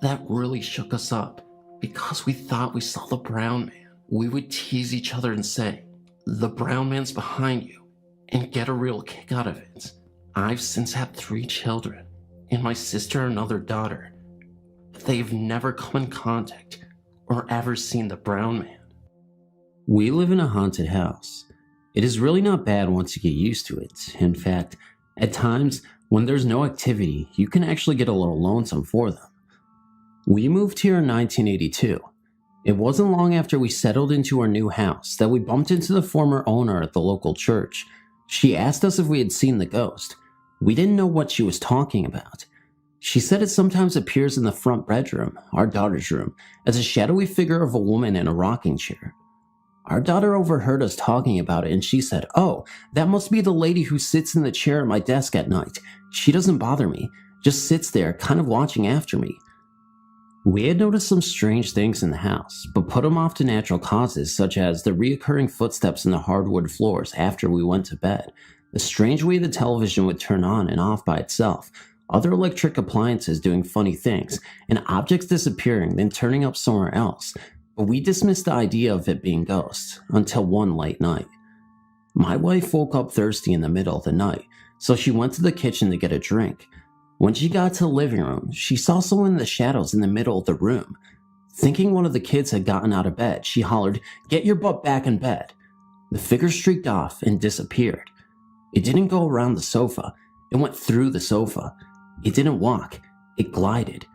that really shook us up because we thought we saw the brown man. We would tease each other and say, the brown man's behind you, and get a real kick out of it. I've since had 3 children, and my sister another daughter, but they've never come in contact or ever seen the brown man. We live in a haunted house. It is really not bad once you get used to it. In fact, at times, when there's no activity, you can actually get a little lonesome for them. We moved here in 1982. It wasn't long after we settled into our new house that we bumped into the former owner at the local church. She asked us if we had seen the ghost. We didn't know what she was talking about. She said it sometimes appears in the front bedroom, our daughter's room, as a shadowy figure of a woman in a rocking chair. Our daughter overheard us talking about it and she said, "Oh, that must be the lady who sits in the chair at my desk at night. She doesn't bother me, just sits there kind of watching after me." We had noticed some strange things in the house, but put them off to natural causes such as the reoccurring footsteps in the hardwood floors after we went to bed, the strange way the television would turn on and off by itself, other electric appliances doing funny things, and objects disappearing then turning up somewhere else. But we dismissed the idea of it being ghosts until one late night. My wife woke up thirsty in the middle of the night, so she went to the kitchen to get a drink. When she got to the living room, she saw someone in the shadows in the middle of the room. Thinking one of the kids had gotten out of bed, she hollered, "Get your butt back in bed." The figure streaked off and disappeared. It didn't go around the sofa, it went through the sofa. It didn't walk, it glided.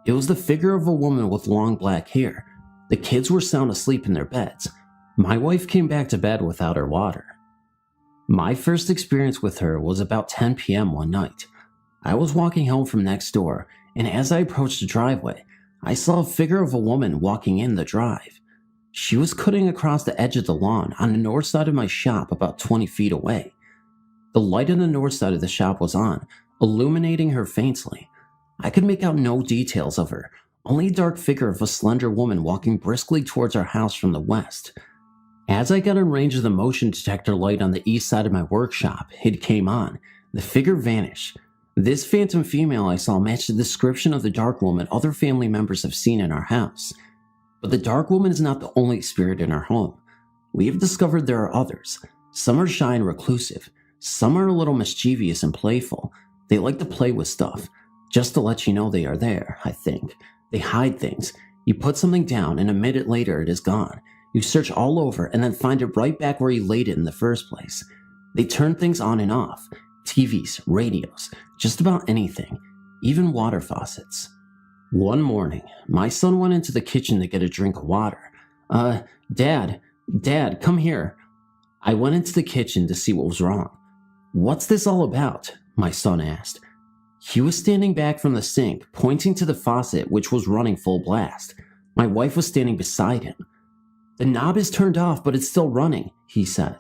It was the figure of a woman with long black hair. The kids were sound asleep in their beds. My wife came back to bed without her water. My first experience with her was about 10 p.m. one night. I was walking home from next door, and as I approached the driveway, I saw a figure of a woman walking in the drive. She was cutting across the edge of the lawn on the north side of my shop about 20 feet away. The light on the north side of the shop was on, illuminating her faintly. I could make out no details of her, only a dark figure of a slender woman walking briskly towards our house from the west. As I got in range of the motion detector light on the east side of my workshop, it came on. The figure vanished. This phantom female I saw matched the description of the dark woman other family members have seen in our house. But the dark woman is not the only spirit in our home. We have discovered there are others. Some are shy and reclusive. Some are a little mischievous and playful. They like to play with stuff, just to let you know they are there, I think. They hide things. You put something down and a minute later it is gone. You search all over and then find it right back where you laid it in the first place. They turn things on and off. TVs, radios, just about anything, even water faucets. One morning, my son went into the kitchen to get a drink of water. Dad, come here." I went into the kitchen to see what was wrong. "What's this all about?" my son asked. He was standing back from the sink, pointing to the faucet which was running full blast. My wife was standing beside him. "The knob is turned off, but it's still running," he said.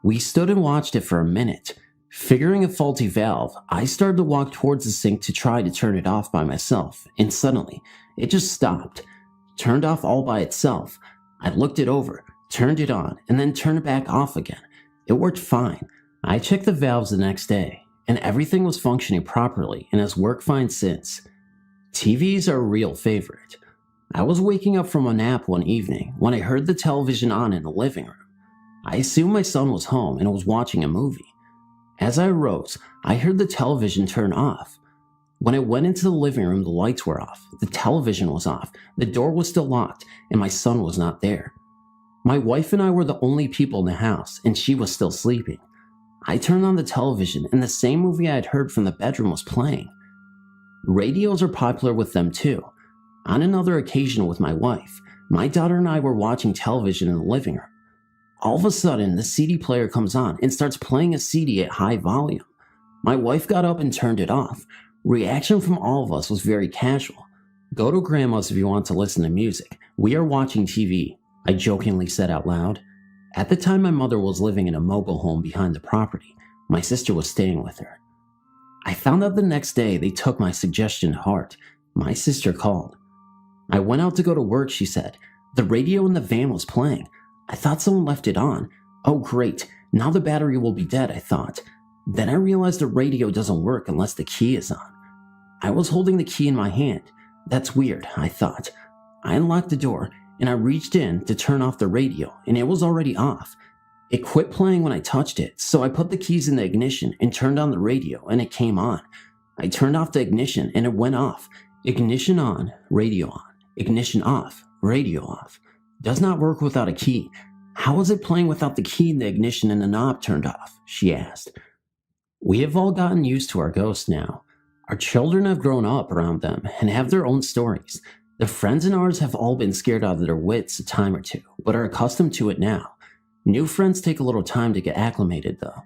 We stood and watched it for a minute. Figuring a faulty valve, I started to walk towards the sink to try to turn it off by myself, and suddenly, it just stopped. Turned off all by itself. I looked it over, turned it on, and then turned it back off again. It worked fine. I checked the valves the next day, and everything was functioning properly and has worked fine since. TVs are a real favorite. I was waking up from a nap one evening when I heard the television on in the living room. I assumed my son was home and was watching a movie. As I arose, I heard the television turn off. When I went into the living room, the lights were off, the television was off, the door was still locked, and my son was not there. My wife and I were the only people in the house, and she was still sleeping. I turned on the television, and the same movie I had heard from the bedroom was playing. Radios are popular with them too. On another occasion with my wife, my daughter and I were watching television in the living room. All of a sudden, the CD player comes on and starts playing a CD at high volume. My wife got up and turned it off. Reaction from all of us was very casual. "Go to Grandma's if you want to listen to music. We are watching TV," I jokingly said out loud. At the time, my mother was living in a mobile home behind the property. My sister was staying with her. I found out the next day they took my suggestion to heart. My sister called. "I went out to go to work," she said. "The radio in the van was playing. I thought someone left it on. Oh great, now the battery will be dead," I thought. Then I realized the radio doesn't work unless the key is on. I was holding the key in my hand. That's weird, I thought. I unlocked the door and I reached in to turn off the radio and it was already off. It quit playing when I touched it, so I put the keys in the ignition and turned on the radio and it came on. I turned off the ignition and it went off. Ignition on, radio on. Ignition off, radio off. Does not work without a key. How is it playing without the key in the ignition and the knob turned off?" she asked. We have all gotten used to our ghosts now. Our children have grown up around them and have their own stories. Their friends and ours have all been scared out of their wits a time or two, but are accustomed to it now. New friends take a little time to get acclimated though.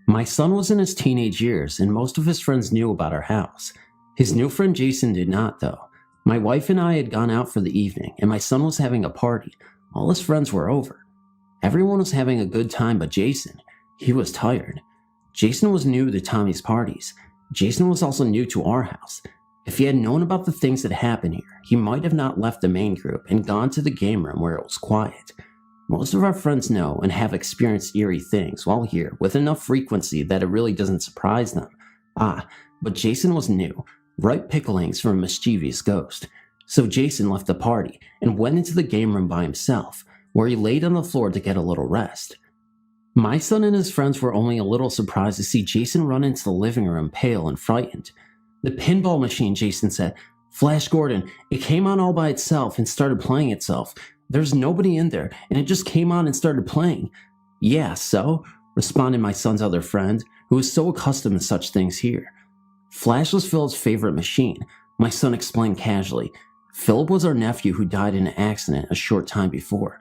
My son was in his teenage years and most of his friends knew about our house. His new friend Jason did not though. My wife and I had gone out for the evening and my son was having a party. All his friends were over. Everyone was having a good time but Jason. He was tired. Jason was new to Tommy's parties. Jason was also new to our house. If he had known about the things that happened here, he might have not left the main group and gone to the game room where it was quiet. Most of our friends know and have experienced eerie things while here with enough frequency that it really doesn't surprise them. But Jason was new, ripe picklings from a mischievous ghost. So Jason left the party and went into the game room by himself, where he laid on the floor to get a little rest. My son and his friends were only a little surprised to see Jason run into the living room pale and frightened. "The pinball machine," Jason said. "Flash Gordon, it came on all by itself and started playing itself. There's nobody in there, and it just came on and started playing." "Yeah, so?" responded my son's other friend, who was so accustomed to such things here. "Flash was Philip's favorite machine," my son explained casually. "Philip was our nephew who died in an accident a short time before."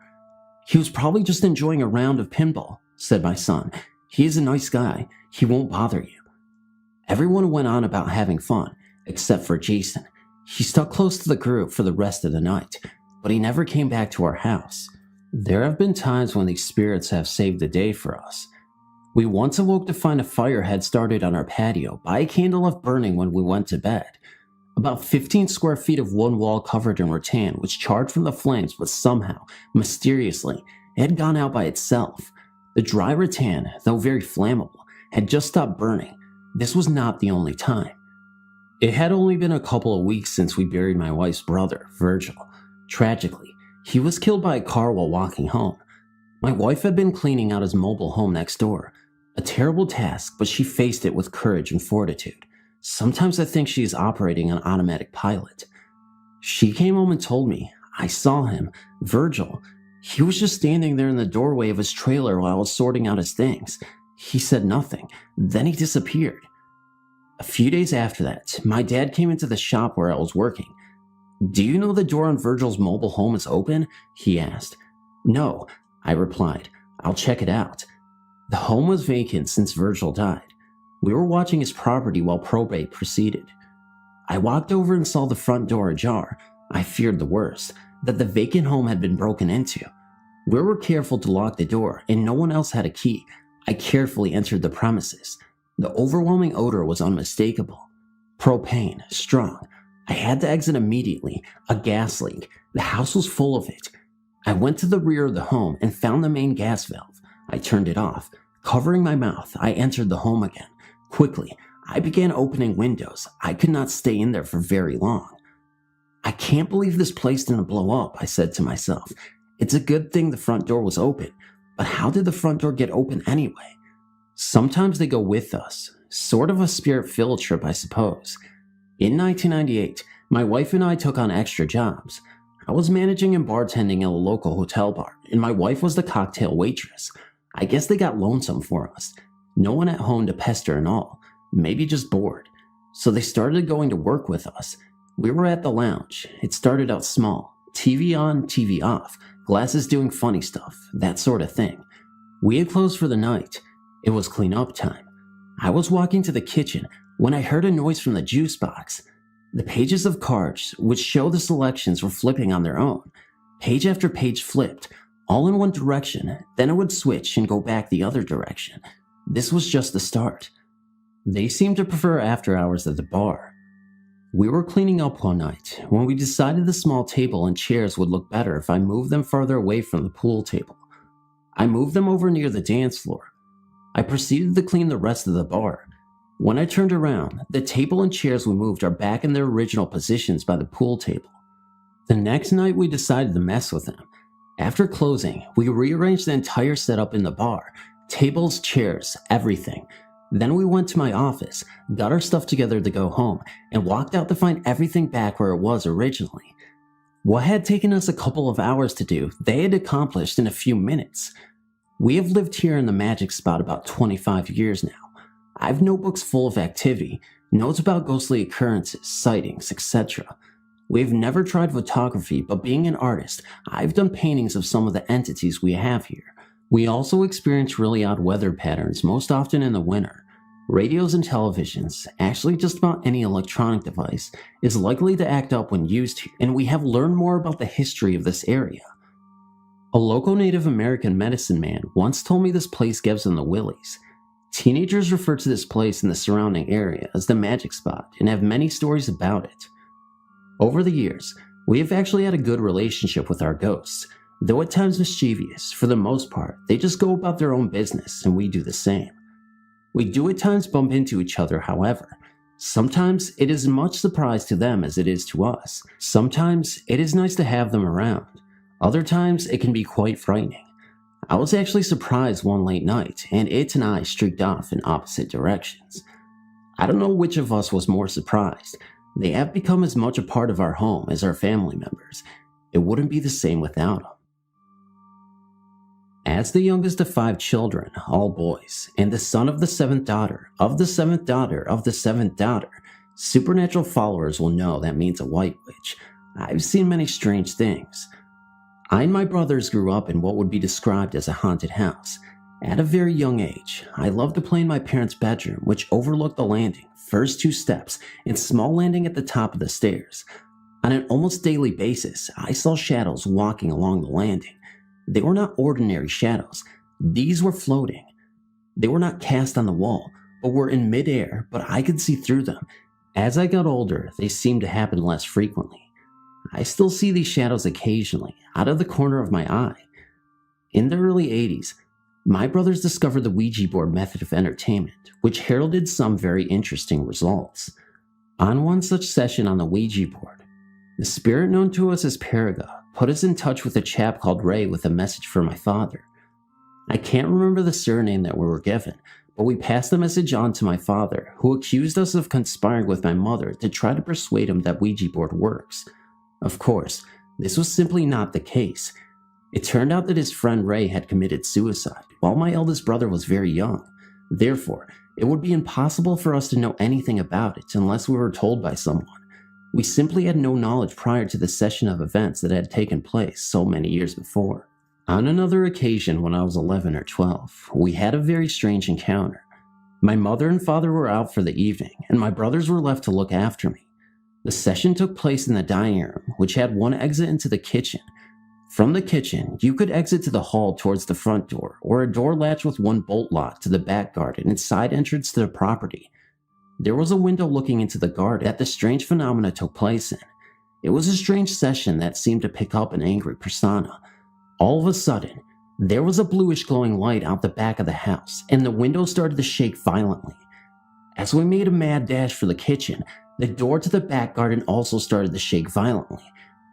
"He was probably just enjoying a round of pinball," said my son. "He is a nice guy. He won't bother you." Everyone went on about having fun, except for Jason. He stuck close to the group for the rest of the night, but he never came back to our house. There have been times when these spirits have saved the day for us. We once awoke to find a fire had started on our patio by a candle left burning when we went to bed. About 15 square feet of one wall covered in rattan was charred from the flames, but somehow, mysteriously, it had gone out by itself. The dry rattan, though very flammable, had just stopped burning. This was not the only time. It had only been a couple of weeks since we buried my wife's brother, Virgil. Tragically, he was killed by a car while walking home. My wife had been cleaning out his mobile home next door. A terrible task, but she faced it with courage and fortitude. Sometimes I think she is operating on automatic pilot. She came home and told me, "I saw him, Virgil. He was just standing there in the doorway of his trailer while I was sorting out his things. He said nothing. Then he disappeared." A few days after that, my dad came into the shop where I was working. "Do you know the door on Virgil's mobile home is open?" he asked. "No," I replied. "I'll check it out." The home was vacant since Virgil died. We were watching his property while probate proceeded. I walked over and saw the front door ajar. I feared the worst, that the vacant home had been broken into. We were careful to lock the door, and no one else had a key. I carefully entered the premises. The overwhelming odor was unmistakable. Propane, strong. I had to exit immediately. A gas leak. The house was full of it. I went to the rear of the home and found the main gas valve. I turned it off. Covering my mouth, I entered the home again. Quickly, I began opening windows. I could not stay in there for very long. "I can't believe this place didn't blow up," I said to myself. "It's a good thing the front door was open, but how did the front door get open anyway?" Sometimes they go with us. Sort of a spirit field trip, I suppose. In 1998, my wife and I took on extra jobs. I was managing and bartending at a local hotel bar, and my wife was the cocktail waitress. I guess they got lonesome for us. No one at home to pester and all. Maybe just bored. so they started going to work with us. We were at the lounge. It started out small. TV on, TV off, glasses doing funny stuff, that sort of thing. We had closed for the night. It was clean up time. I was walking to the kitchen when I heard a noise from the juice box. The pages of cards, which show the selections, were flipping on their own. Page after page flipped, all in one direction, then it would switch and go back the other direction. This was just the start. They seemed to prefer after hours at the bar. We were cleaning up one night when we decided the small table and chairs would look better if I moved them farther away from the pool table. I moved them over near the dance floor. I proceeded to clean the rest of the bar. When I turned around, the table and chairs we moved are back in their original positions by the pool table. The next night we decided to mess with them. After closing, we rearranged the entire setup in the bar, tables, chairs, everything. Then we went to my office, got our stuff together to go home, and walked out to find everything back where it was originally. What had taken us a couple of hours to do, they had accomplished in a few minutes. We have lived here in the magic spot about 25 years now. I have notebooks full of activity, notes about ghostly occurrences, sightings, etc. We've never tried photography, but being an artist, I've done paintings of some of the entities we have here. We also experience really odd weather patterns, most often in the winter. Radios and televisions, actually just about any electronic device, is likely to act up when used here, and we have learned more about the history of this area. A local Native American medicine man once told me this place gives them the willies. Teenagers refer to this place and the surrounding area as the magic spot and have many stories about it. Over the years, we have actually had a good relationship with our ghosts. Though at times mischievous, for the most part, they just go about their own business and we do the same. We do at times bump into each other, however. Sometimes it is much surprise to them as it is to us. Sometimes it is nice to have them around. Other times it can be quite frightening. I was actually surprised one late night and it and I streaked off in opposite directions. I don't know which of us was more surprised. They have become as much a part of our home as our family members. It wouldn't be the same without them. As the youngest of 5 children, all boys, and the son of the 7th daughter, of the 7th daughter, of the 7th daughter, supernatural followers will know that means a white witch. I've seen many strange things. I and my brothers grew up in what would be described as a haunted house. At a very young age, I loved to play in my parents' bedroom, which overlooked the landing, first 2 steps, and small landing at the top of the stairs. On an almost daily basis, I saw shadows walking along the landing. They were not ordinary shadows. These were floating. They were not cast on the wall, but were in midair, but I could see through them. As I got older, they seemed to happen less frequently. I still see these shadows occasionally, out of the corner of my eye. In the early 80s, my brothers discovered the Ouija board method of entertainment, which heralded some very interesting results. On one such session on the Ouija board, the spirit known to us as Paraga put us in touch with a chap called Ray with a message for my father. I can't remember the surname that we were given, but we passed the message on to my father, who accused us of conspiring with my mother to try to persuade him that Ouija board works. Of course, this was simply not the case. It turned out that his friend Ray had committed suicide while my eldest brother was very young. Therefore, it would be impossible for us to know anything about it unless we were told by someone. We simply had no knowledge prior to the session of events that had taken place so many years before. On another occasion when I was 11 or 12, we had a very strange encounter. My mother and father were out for the evening, and my brothers were left to look after me. The session took place in the dining room, which had one exit into the kitchen. From the kitchen, you could exit to the hall towards the front door, or a door latch with one bolt lock to the back garden and side entrance to the property. There was a window looking into the garden that the strange phenomena took place in. It was a strange session that seemed to pick up an angry persona. All of a sudden, there was a bluish glowing light out the back of the house, and the window started to shake violently. As we made a mad dash for the kitchen, the door to the back garden also started to shake violently.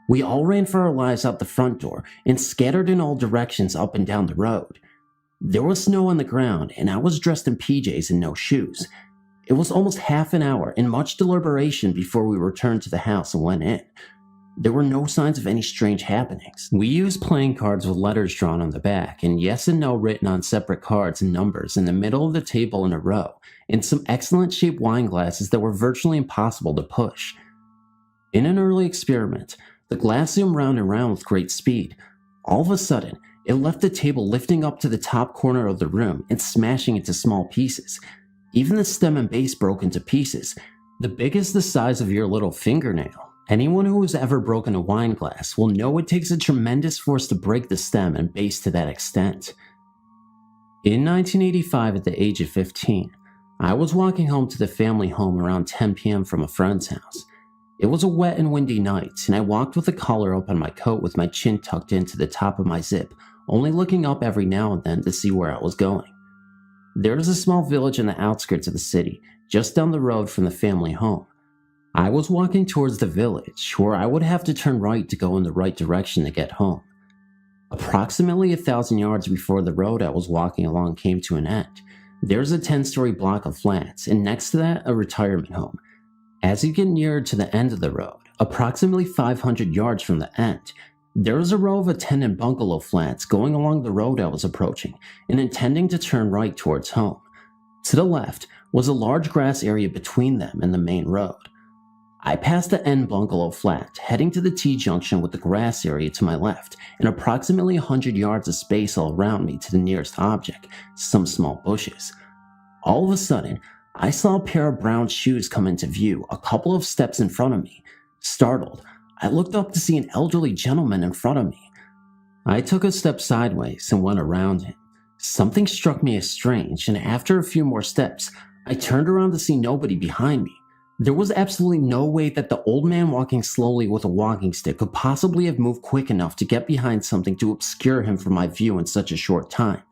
We all ran for our lives out the front door and scattered in all directions up and down the road. There was snow on the ground, and I was dressed in PJs and no shoes. It was almost half an hour and much deliberation before we returned to the house and went in. There were no signs of any strange happenings. We used playing cards with letters drawn on the back, and yes and no written on separate cards and numbers in the middle of the table in a row, and some excellent shaped wine glasses that were virtually impossible to push. In an early experiment, the glass zoomed round and round with great speed. All of a sudden, it left the table lifting up to the top corner of the room and smashing into small pieces. Even the stem and base broke into pieces, the biggest the size of your little fingernail. Anyone who has ever broken a wine glass will know it takes a tremendous force to break the stem and base to that extent. In 1985, at the age of 15, I was walking home to the family home around 10 p.m. from a friend's house. It was a wet and windy night, and I walked with the collar up on my coat with my chin tucked into the top of my zip, only looking up every now and then to see where I was going. There is a small village in the outskirts of the city, just down the road from the family home. I was walking towards the village, where I would have to turn right to go in the right direction to get home. Approximately 1,000 yards before the road I was walking along came to an end, there's a 10-story block of flats, and next to that, a retirement home. As you get nearer to the end of the road, approximately 500 yards from the end, there was a row of tenant bungalow flats going along the road I was approaching and intending to turn right towards home. To the left was a large grass area between them and the main road. I passed the end bungalow flat, heading to the T-junction with the grass area to my left and approximately 100 yards of space all around me to the nearest object, some small bushes. All of a sudden, I saw a pair of brown shoes come into view a couple of steps in front of me. Startled, I looked up to see an elderly gentleman in front of me. I took a step sideways and went around him. Something struck me as strange, and after a few more steps, I turned around to see nobody behind me. There was absolutely no way that the old man walking slowly with a walking stick could possibly have moved quick enough to get behind something to obscure him from my view in such a short time.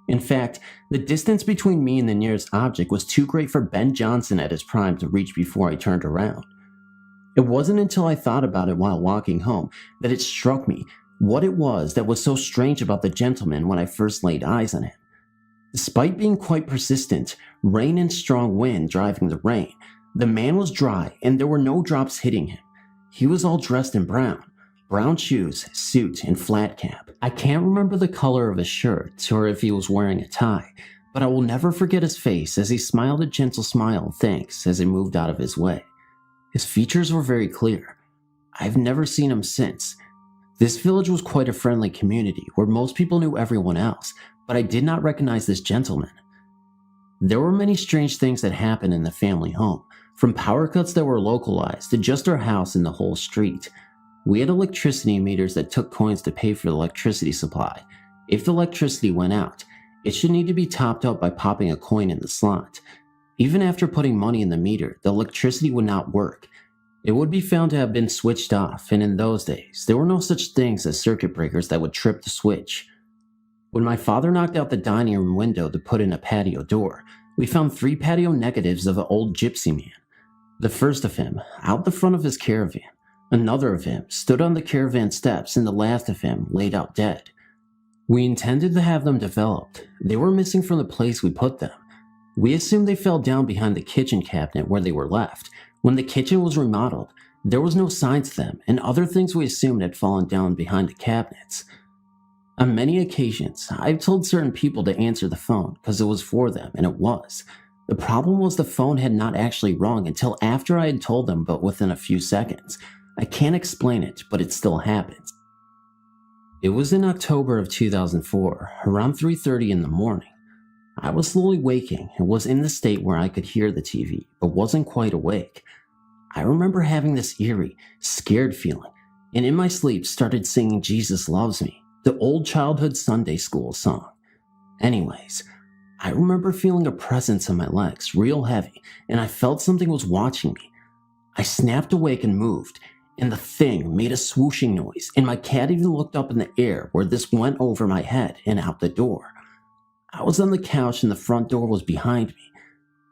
In fact, the distance between me and the nearest object was too great for Ben Johnson at his prime to reach before I turned around. It wasn't until I thought about it while walking home that it struck me what it was that was so strange about the gentleman when I first laid eyes on him. Despite being quite persistent, rain and strong wind driving the rain, the man was dry and there were no drops hitting him. He was all dressed in brown shoes, suit, and flat cap. I can't remember the color of his shirt or if he was wearing a tie, but I will never forget his face as he smiled a gentle smile of thanks as he moved out of his way. His features were very clear. I've never seen him since. This village was quite a friendly community where most people knew everyone else, but I did not recognize this gentleman. There were many strange things that happened in the family home, from power cuts that were localized to just our house and the whole street. We had electricity meters that took coins to pay for the electricity supply. If the electricity went out, it should need to be topped up by popping a coin in the slot. Even after putting money in the meter, the electricity would not work. It would be found to have been switched off, and in those days, there were no such things as circuit breakers that would trip the switch. When my father knocked out the dining room window to put in a patio door, we found 3 patio negatives of an old gypsy man. The first of him, out the front of his caravan. Another of him stood on the caravan steps, and the last of him laid out dead. We intended to have them developed. They were missing from the place we put them. We assumed they fell down behind the kitchen cabinet where they were left. When the kitchen was remodeled, there was no signs of them, and other things we assumed had fallen down behind the cabinets. On many occasions, I've told certain people to answer the phone because it was for them, and it was. The problem was the phone had not actually rung until after I had told them, but within a few seconds. I can't explain it, but it still happens. It was in October of 2004, around 3:30 in the morning. I was slowly waking and was in the state where I could hear the TV, but wasn't quite awake. I remember having this eerie, scared feeling, and in my sleep started singing Jesus Loves Me, the old childhood Sunday school song. Anyways, I remember feeling a presence in my legs, real heavy, and I felt something was watching me. I snapped awake and moved, and the thing made a swooshing noise, and my cat even looked up in the air where this went over my head and out the door. I was on the couch and the front door was behind me.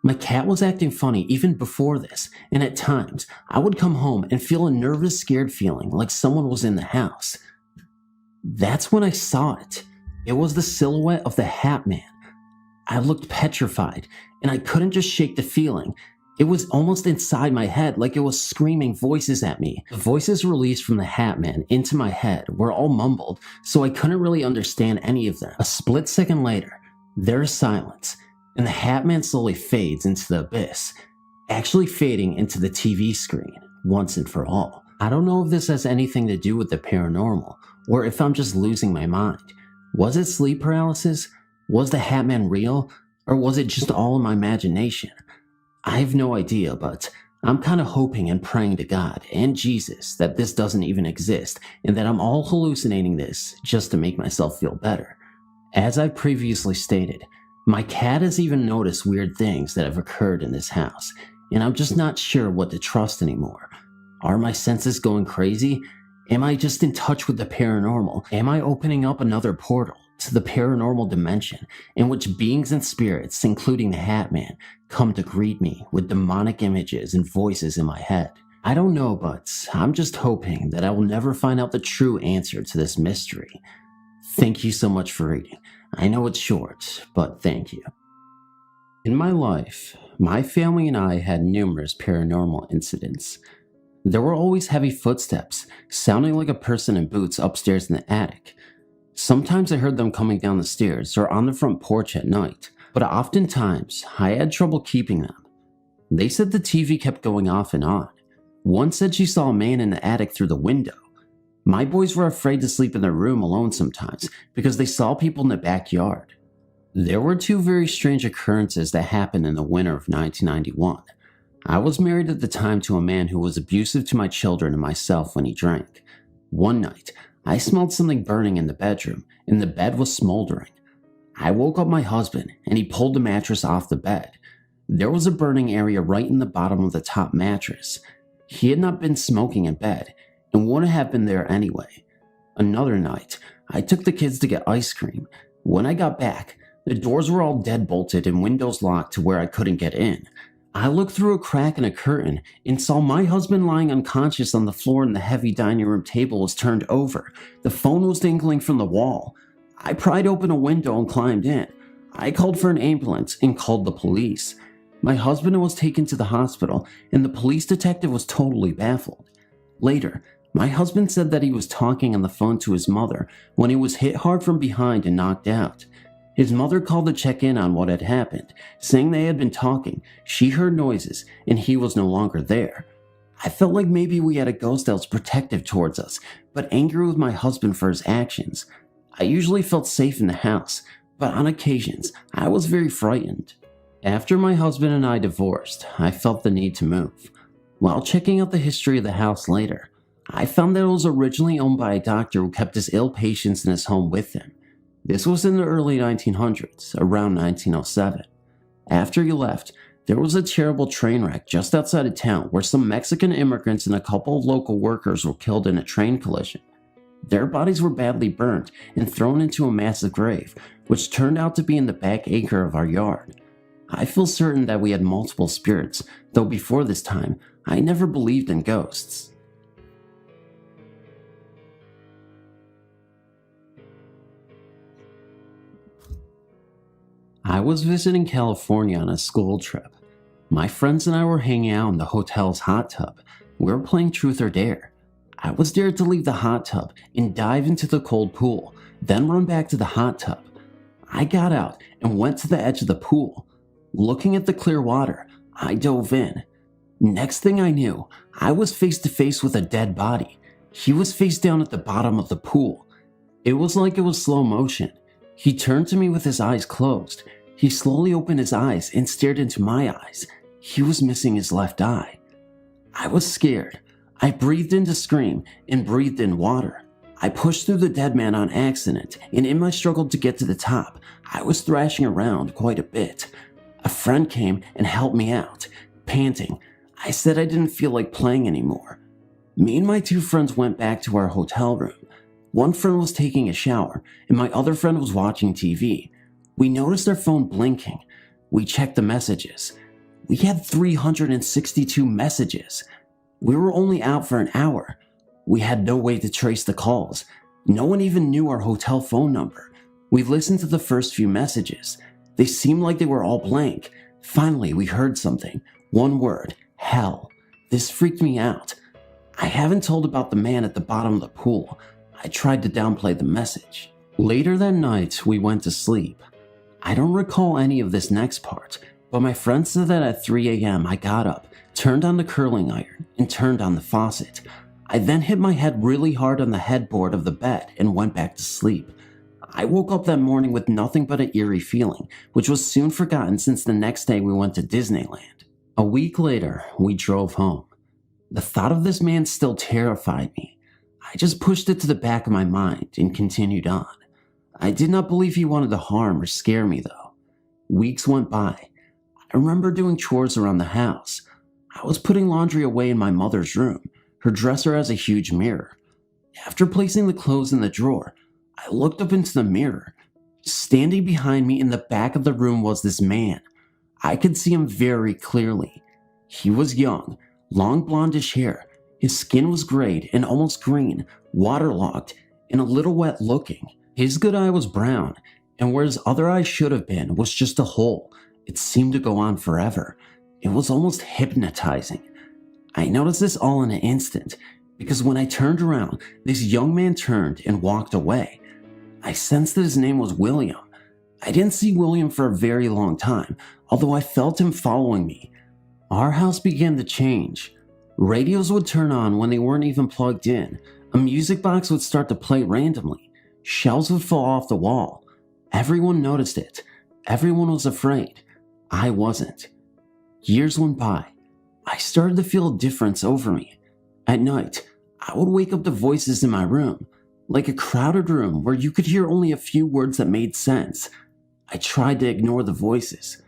My cat was acting funny even before this, and at times I would come home and feel a nervous, scared feeling like someone was in the house. That's when I saw it. It was the silhouette of the Hat Man. I looked petrified, and I couldn't just shake the feeling. It was almost inside my head, like it was screaming voices at me. The voices released from the Hat Man into my head were all mumbled, so I couldn't really understand any of them. A split second later, there is silence, and the Hat Man slowly fades into the abyss, actually fading into the TV screen once and for all. I don't know if this has anything to do with the paranormal, or if I'm just losing my mind. Was it sleep paralysis? Was the Hat Man real? Or was it just all in my imagination? I have no idea, but I'm kind of hoping and praying to God and Jesus that this doesn't even exist and that I'm all hallucinating this just to make myself feel better. As I previously stated, my cat has even noticed weird things that have occurred in this house, and I'm just not sure what to trust anymore. Are my senses going crazy? Am I just in touch with the paranormal? Am I opening up another portal to the paranormal dimension in which beings and spirits, including the Hat Man, come to greet me with demonic images and voices in my head? I don't know, but I'm just hoping that I will never find out the true answer to this mystery. Thank you so much for reading. I know it's short, but thank you. In my life, my family and I had numerous paranormal incidents. There were always heavy footsteps, sounding like a person in boots upstairs in the attic. Sometimes I heard them coming down the stairs or on the front porch at night, but oftentimes I had trouble keeping them. They said the TV kept going off and on. One said she saw a man in the attic through the window. My boys were afraid to sleep in their room alone sometimes because they saw people in the backyard. There were two very strange occurrences that happened in the winter of 1991. I was married at the time to a man who was abusive to my children and myself when he drank. One night, I smelled something burning in the bedroom, and the bed was smoldering. I woke up my husband, and he pulled the mattress off the bed. There was a burning area right in the bottom of the top mattress. He had not been smoking in bed, and wouldn't have been there anyway. Another night, I took the kids to get ice cream. When I got back, the doors were all deadbolted and windows locked to where I couldn't get in. I looked through a crack in a curtain and saw my husband lying unconscious on the floor, and the heavy dining room table was turned over. The phone was dangling from the wall. I pried open a window and climbed in. I called for an ambulance and called the police. My husband was taken to the hospital, and the police detective was totally baffled. Later, my husband said that he was talking on the phone to his mother when he was hit hard from behind and knocked out. His mother called to check in on what had happened, saying they had been talking, she heard noises, and he was no longer there. I felt like maybe we had a ghost that was protective towards us, but angry with my husband for his actions. I usually felt safe in the house, but on occasions, I was very frightened. After my husband and I divorced, I felt the need to move. While checking out the history of the house later, I found that it was originally owned by a doctor who kept his ill patients in his home with him. This was in the early 1900s, around 1907. After he left, there was a terrible train wreck just outside of town where some Mexican immigrants and a couple of local workers were killed in a train collision. Their bodies were badly burned and thrown into a massive grave, which turned out to be in the back acre of our yard. I feel certain that we had multiple spirits, though before this time, I never believed in ghosts. I was visiting California on a school trip. My friends and I were hanging out in the hotel's hot tub. We were playing Truth or Dare. I was dared to leave the hot tub and dive into the cold pool, then run back to the hot tub. I got out and went to the edge of the pool. Looking at the clear water, I dove in. Next thing I knew, I was face to face with a dead body. He was face down at the bottom of the pool. It was like it was slow motion. He turned to me with his eyes closed. He slowly opened his eyes and stared into my eyes. He was missing his left eye. I was scared. I breathed in to scream and breathed in water. I pushed through the dead man on accident, and in my struggle to get to the top, I was thrashing around quite a bit. A friend came and helped me out. Panting, I said I didn't feel like playing anymore. Me and my two friends went back to our hotel room. One friend was taking a shower, and my other friend was watching TV. We noticed our phone blinking. We checked the messages. We had 362 messages. We were only out for an hour. We had no way to trace the calls. No one even knew our hotel phone number. We listened to the first few messages. They seemed like they were all blank. Finally, we heard something. One word, hell. This freaked me out. I haven't told about the man at the bottom of the pool. I tried to downplay the message. Later that night, we went to sleep. I don't recall any of this next part, but my friend said that at 3 a.m. I got up, turned on the curling iron, and turned on the faucet. I then hit my head really hard on the headboard of the bed and went back to sleep. I woke up that morning with nothing but an eerie feeling, which was soon forgotten since the next day we went to Disneyland. A week later, we drove home. The thought of this man still terrified me. I just pushed it to the back of my mind and continued on. I did not believe he wanted to harm or scare me, though. Weeks went by. I remember doing chores around the house. I was putting laundry away in my mother's room. Her dresser has a huge mirror. After placing the clothes in the drawer, I looked up into the mirror. Standing behind me in the back of the room was this man. I could see him very clearly. He was young, long blondish hair. His skin was grayed and almost green, waterlogged, and a little wet looking. His good eye was brown, and where his other eye should have been was just a hole. It seemed to go on forever. It was almost hypnotizing. I noticed this all in an instant, because when I turned around, this young man turned and walked away. I sensed that his name was William. I didn't see William for a very long time, although I felt him following me. Our house began to change. Radios would turn on when they weren't even plugged in. A music box would start to play randomly. Shelves would fall off the wall. Everyone noticed it. Everyone was afraid. I wasn't. Years went by. I started to feel a difference over me. At night, I would wake up to voices in my room, like a crowded room where you could hear only a few words that made sense. I tried to ignore the voices.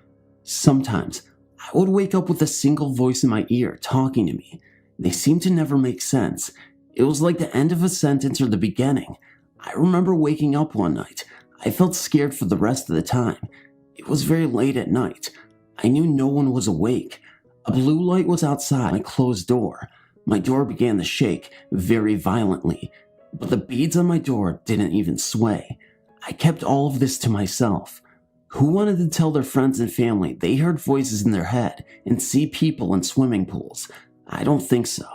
Sometimes, I would wake up with a single voice in my ear talking to me. They seemed to never make sense. It was like the end of a sentence or the beginning. I remember waking up one night. I felt scared for the rest of the time. It was very late at night. I knew no one was awake. A blue light was outside my closed door. My door began to shake very violently, but the beads on my door didn't even sway. I kept all of this to myself. Who wanted to tell their friends and family they heard voices in their head and see people in swimming pools? I don't think so.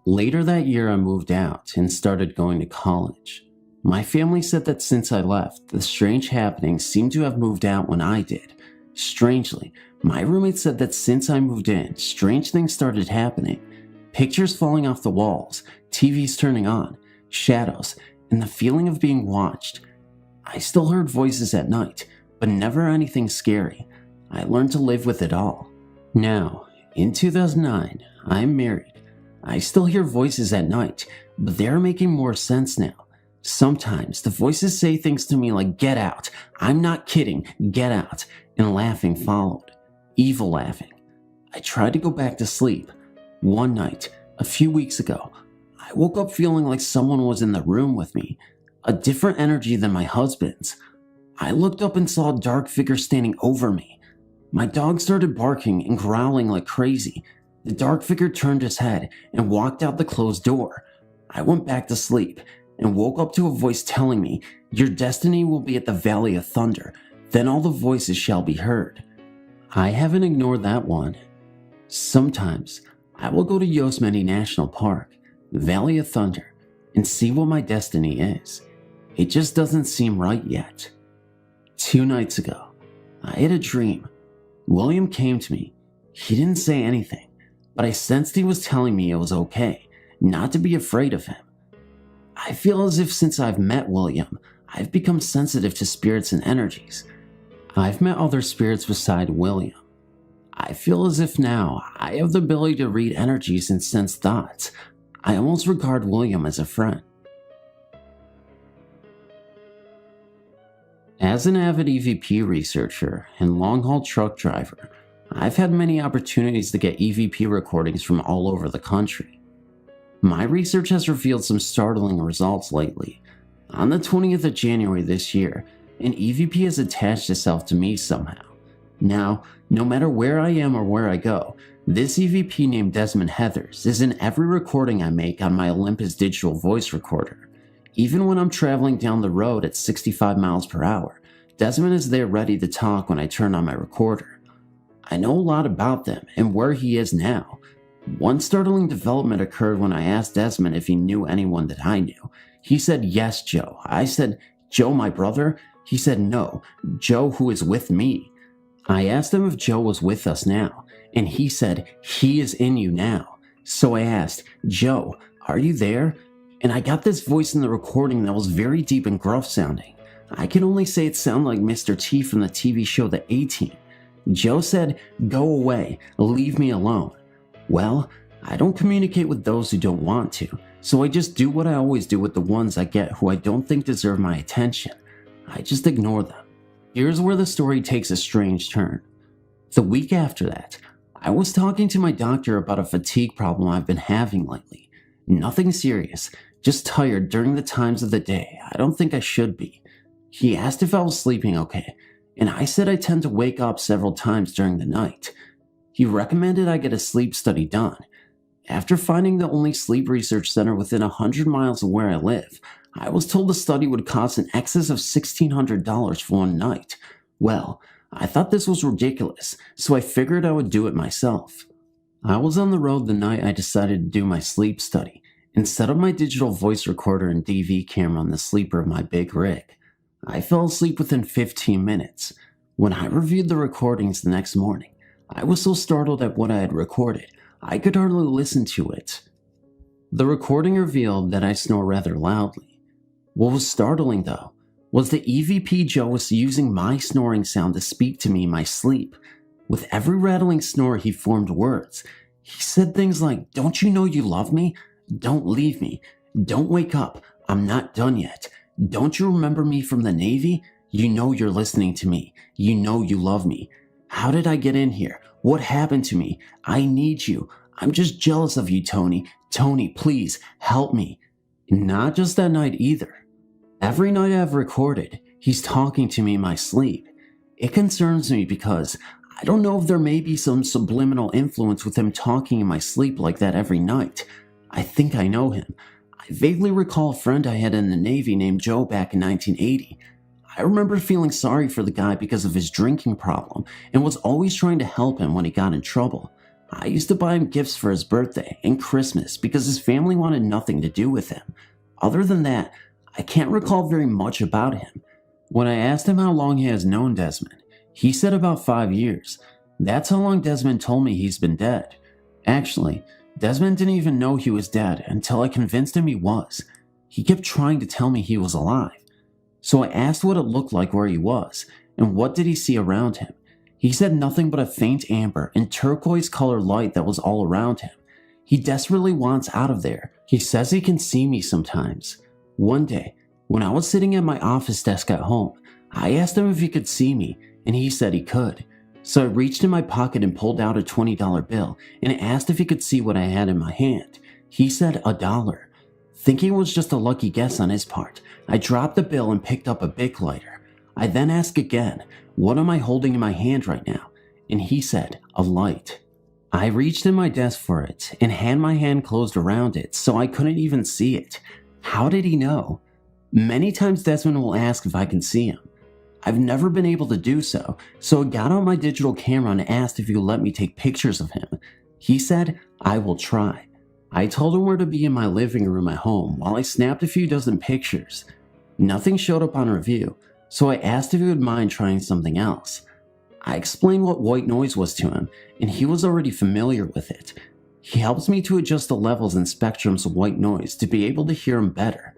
Later that year, I moved out and started going to college. My family said that since I left, the strange happenings seemed to have moved out when I did. Strangely, my roommate said that since I moved in, strange things started happening. Pictures falling off the walls, TVs turning on, shadows, and the feeling of being watched. I still heard voices at night, but never anything scary. I learned to live with it all. Now, in 2009, I'm married. I still hear voices at night, but they're making more sense now. Sometimes the voices say things to me like, "Get out, I'm not kidding, get out," and laughing followed. Evil laughing. I tried to go back to sleep. One night, a few weeks ago, I woke up feeling like someone was in the room with me, a different energy than my husband's. I looked up and saw a dark figure standing over me. My dog started barking and growling like crazy. The dark figure turned his head and walked out the closed door. I went back to sleep and woke up to a voice telling me, "Your destiny will be at the Valley of Thunder, then all the voices shall be heard." I haven't ignored that one. Sometimes, I will go to Yosemite National Park, Valley of Thunder, and see what my destiny is. It just doesn't seem right yet. 2 nights ago, I had a dream. William came to me. He didn't say anything, but I sensed he was telling me it was okay, not to be afraid of him. I feel as if since I've met William, I've become sensitive to spirits and energies. I've met other spirits beside William. I feel as if now I have the ability to read energies and sense thoughts. I almost regard William as a friend. As an avid EVP researcher and long-haul truck driver, I've had many opportunities to get EVP recordings from all over the country. My research has revealed some startling results lately. On the 20th of January this year, an EVP has attached itself to me somehow. Now, no matter where I am or where I go, this EVP named Desmond Heathers is in every recording I make on my Olympus digital voice recorder. Even when I'm traveling down the road at 65 miles per hour, Desmond is there ready to talk when I turn on my recorder. I know a lot about them and where he is now. One startling development occurred when I asked Desmond if he knew anyone that I knew. He said, "Yes, Joe." I said, "Joe, my brother?" He said, "No, Joe who is with me." I asked him if Joe was with us now, and he said, "He is in you now." So I asked, "Joe, are you there?" And I got this voice in the recording that was very deep and gruff sounding. I can only say it sounded like Mr. T from the TV show The A-Team. Joe said, "Go away, leave me alone." Well, I don't communicate with those who don't want to, so I just do what I always do with the ones I get who I don't think deserve my attention. I just ignore them. Here's where the story takes a strange turn. The week after that, I was talking to my doctor about a fatigue problem I've been having lately. Nothing serious, just tired during the times of the day I don't think I should be. He asked if I was sleeping okay, and I said I tend to wake up several times during the night. He recommended I get a sleep study done. After finding the only sleep research center within 100 miles of where I live, I was told the study would cost in excess of $1,600 for one night. Well, I thought this was ridiculous, so I figured I would do it myself. I was on the road the night I decided to do my sleep study, and set up my digital voice recorder and DV camera on the sleeper of my big rig. I fell asleep within 15 minutes. When I reviewed the recordings the next morning, I was so startled at what I had recorded, I could hardly listen to it. The recording revealed that I snore rather loudly. What was startling, though, was the EVP Joe was using my snoring sound to speak to me in my sleep. With every rattling snore, he formed words. He said things like, "Don't you know you love me? Don't leave me. Don't wake up. I'm not done yet. Don't you remember me from the Navy? You know you're listening to me. You know you love me. How did I get in here? What happened to me? I need you. I'm just jealous of you, Tony. Tony, please, help me." Not just that night either. Every night I've recorded, he's talking to me in my sleep. It concerns me because I don't know if there may be some subliminal influence with him talking in my sleep like that every night. I think I know him. I vaguely recall a friend I had in the Navy named Joe back in 1980. I remember feeling sorry for the guy because of his drinking problem and was always trying to help him when he got in trouble. I used to buy him gifts for his birthday and Christmas because his family wanted nothing to do with him. Other than that, I can't recall very much about him. When I asked him how long he has known Desmond, he said about 5 years. That's how long Desmond told me he's been dead. Actually, Desmond didn't even know he was dead until I convinced him he was. He kept trying to tell me he was alive. So I asked what it looked like where he was, and what did he see around him. He said nothing but a faint amber and turquoise colored light that was all around him. He desperately wants out of there. He says he can see me sometimes. One day, when I was sitting at my office desk at home, I asked him if he could see me, and he said he could. So I reached in my pocket and pulled out a $20 bill and asked if he could see what I had in my hand. He said $1. Thinking it was just a lucky guess on his part, I dropped the bill and picked up a Bic lighter. I then asked again, "What am I holding in my hand right now?" And he said, "A light." I reached in my desk for it and had my hand closed around it so I couldn't even see it. How did he know? Many times Desmond will ask if I can see him. I've never been able to do so I got out my digital camera and asked if he would let me take pictures of him. He said, "I will try." I told him where to be in my living room at home while I snapped a few dozen pictures. Nothing showed up on review, so I asked if he would mind trying something else. I explained what white noise was to him, and he was already familiar with it. He helps me to adjust the levels and spectrums of white noise to be able to hear him better.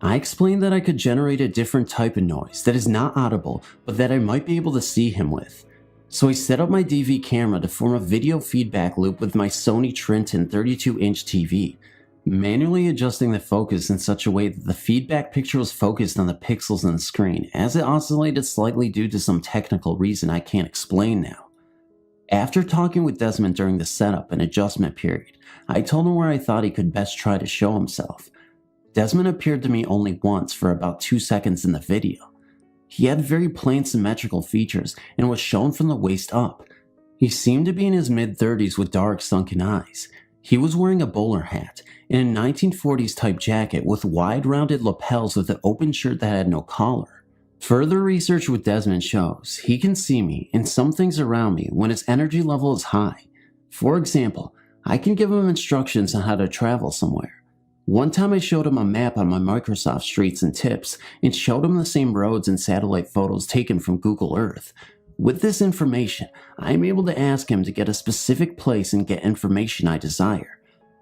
I explained that I could generate a different type of noise that is not audible, but that I might be able to see him with. So I set up my DV camera to form a video feedback loop with my Sony Trenton 32-inch TV, manually adjusting the focus in such a way that the feedback picture was focused on the pixels on the screen, as it oscillated slightly due to some technical reason I can't explain now. After talking with Desmond during the setup and adjustment period, I told him where I thought he could best try to show himself. Desmond appeared to me only once for about 2 seconds in the video. He had very plain symmetrical features and was shown from the waist up. He seemed to be in his mid-30s with dark sunken eyes. He was wearing a bowler hat and a 1940s type jacket with wide rounded lapels with an open shirt that had no collar. Further research with Desmond shows he can see me and some things around me when his energy level is high. For example, I can give him instructions on how to travel somewhere. One time I showed him a map on my Microsoft Streets and Tips and showed him the same roads and satellite photos taken from Google Earth. With this information, I am able to ask him to get a specific place and get information I desire.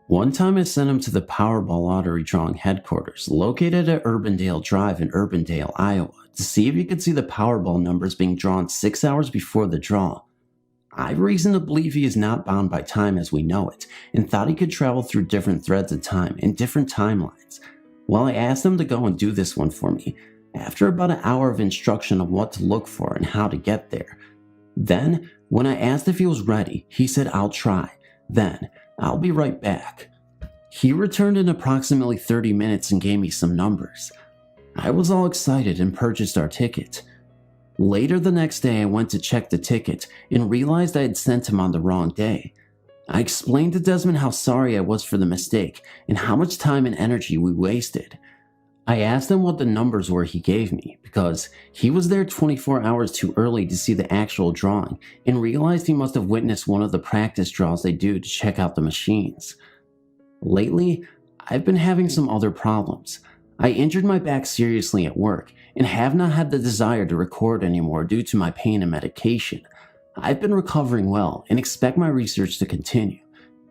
One time I sent him to the Powerball lottery drawing headquarters located at Urbandale Drive in Urbandale, Iowa, to see if he could see the Powerball numbers being drawn 6 hours before the draw. I have reason to believe he is not bound by time as we know it, and thought he could travel through different threads of time and different timelines. Well, I asked him to go and do this one for me, after about an hour of instruction on what to look for and how to get there. Then, when I asked if he was ready, he said, "I'll try. Then, I'll be right back." He returned in approximately 30 minutes and gave me some numbers. I was all excited and purchased our ticket. Later the next day, I went to check the ticket and realized I had sent him on the wrong day. I explained to Desmond how sorry I was for the mistake and how much time and energy we wasted. I asked him what the numbers were he gave me because he was there 24 hours too early to see the actual drawing and realized he must have witnessed one of the practice draws they do to check out the machines. Lately, I've been having some other problems. I injured my back seriously at work and have not had the desire to record anymore due to my pain and medication. I've been recovering well and expect my research to continue.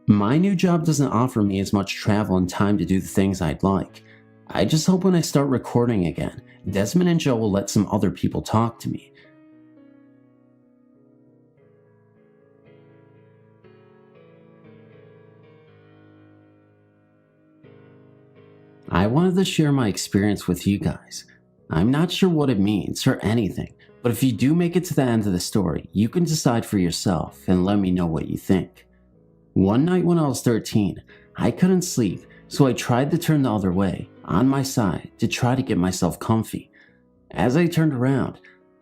My new job doesn't offer me as much travel and time to do the things I'd like. I just hope when I start recording again, Desmond and Joe will let some other people talk to me. I wanted to share my experience with you guys. I'm not sure what it means or anything, but if you do make it to the end of the story, you can decide for yourself and let me know what you think. One night when I was 13, I couldn't sleep, so I tried to turn the other way, on my side, to try to get myself comfy. As I turned around,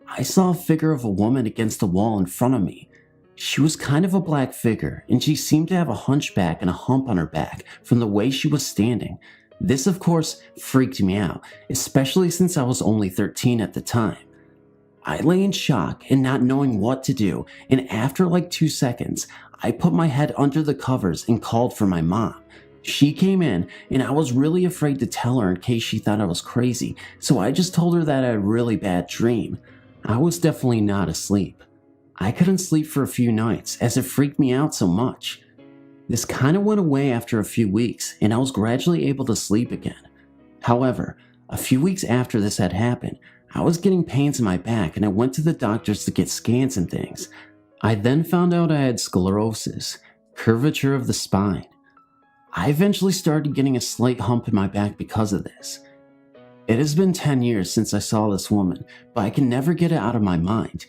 I saw a figure of a woman against the wall in front of me. She was kind of a black figure, and she seemed to have a hunchback and a hump on her back from the way she was standing. This, of course, freaked me out, especially since I was only 13 at the time. I lay in shock and not knowing what to do, and after like 2 seconds, I put my head under the covers and called for my mom. She came in, and I was really afraid to tell her in case she thought I was crazy, so I just told her that I had a really bad dream. I was definitely not asleep. I couldn't sleep for a few nights as it freaked me out so much. This kind of went away after a few weeks, and I was gradually able to sleep again. However, a few weeks after this had happened, I was getting pains in my back and I went to the doctors to get scans and things. I then found out I had sclerosis, curvature of the spine. I eventually started getting a slight hump in my back because of this. It has been 10 years since I saw this woman, but I can never get it out of my mind.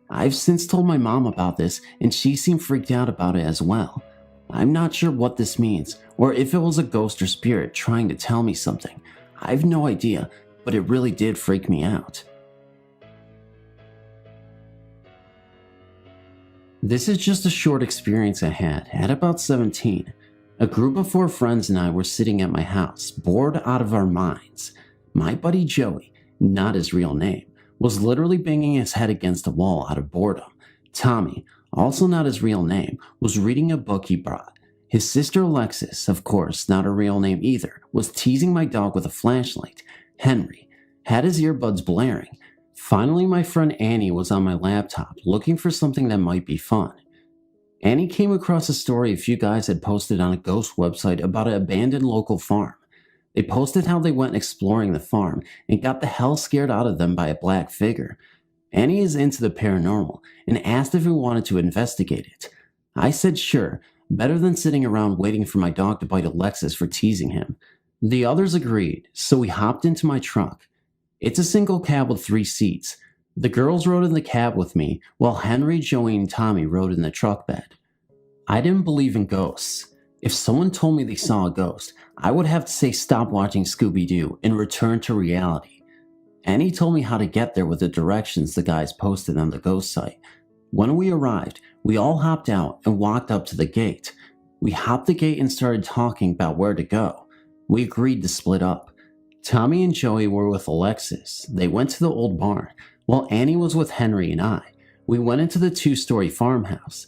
I've since told my mom about this and she seemed freaked out about it as well. I'm not sure what this means, or if it was a ghost or spirit trying to tell me something. I have no idea, but it really did freak me out. This is just a short experience I had at about 17. A group of 4 friends and I were sitting at my house, bored out of our minds. My buddy Joey, not his real name, was literally banging his head against the wall out of boredom. Tommy, also not his real name, was reading a book he brought. His sister Alexis, of course not her real name either, was teasing my dog with a flashlight. Henry had his earbuds blaring. Finally, my friend Annie was on my laptop looking for something that might be fun. Annie came across a story a few guys had posted on a ghost website about an abandoned local farm. They posted how they went exploring the farm and got the hell scared out of them by a black figure. Annie is into the paranormal and asked if we wanted to investigate it. I said sure, better than sitting around waiting for my dog to bite Alexis for teasing him. The others agreed, so we hopped into my truck. It's a single cab with 3 seats. The girls rode in the cab with me, while Henry, Joey, and Tommy rode in the truck bed. I didn't believe in ghosts. If someone told me they saw a ghost, I would have to say stop watching Scooby-Doo and return to reality. Annie told me how to get there with the directions the guys posted on the ghost site. When we arrived, we all hopped out and walked up to the gate. We hopped the gate and started talking about where to go. We agreed to split up. Tommy and Joey were with Alexis. They went to the old barn, while Annie was with Henry and I. We went into the 2-story farmhouse.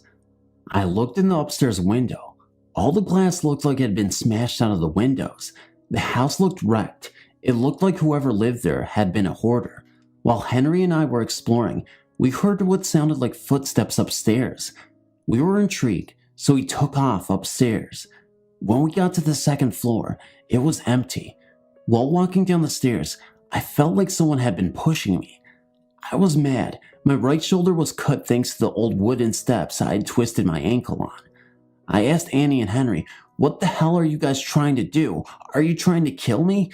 I looked in the upstairs window. All the glass looked like it had been smashed out of the windows. The house looked wrecked. It looked like whoever lived there had been a hoarder. While Henry and I were exploring, we heard what sounded like footsteps upstairs. We were intrigued, so we took off upstairs. When we got to the 2nd floor, it was empty. While walking down the stairs, I felt like someone had been pushing me. I was mad. My right shoulder was cut thanks to the old wooden steps I had twisted my ankle on. I asked Annie and Henry, "What the hell are you guys trying to do? Are you trying to kill me?"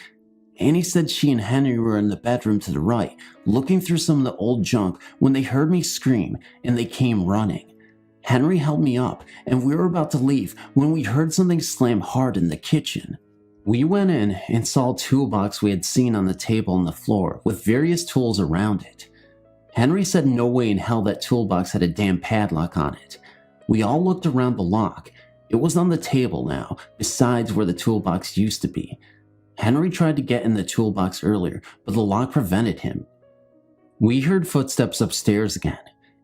Annie said she and Henry were in the bedroom to the right, looking through some of the old junk when they heard me scream, and they came running. Henry held me up, and we were about to leave when we heard something slam hard in the kitchen. We went in and saw a toolbox we had seen on the table on the floor with various tools around it. Henry said no way in hell that toolbox had a damn padlock on it. We all looked around the lock. It was on the table now, besides where the toolbox used to be. Henry tried to get in the toolbox earlier, but the lock prevented him. We heard footsteps upstairs again.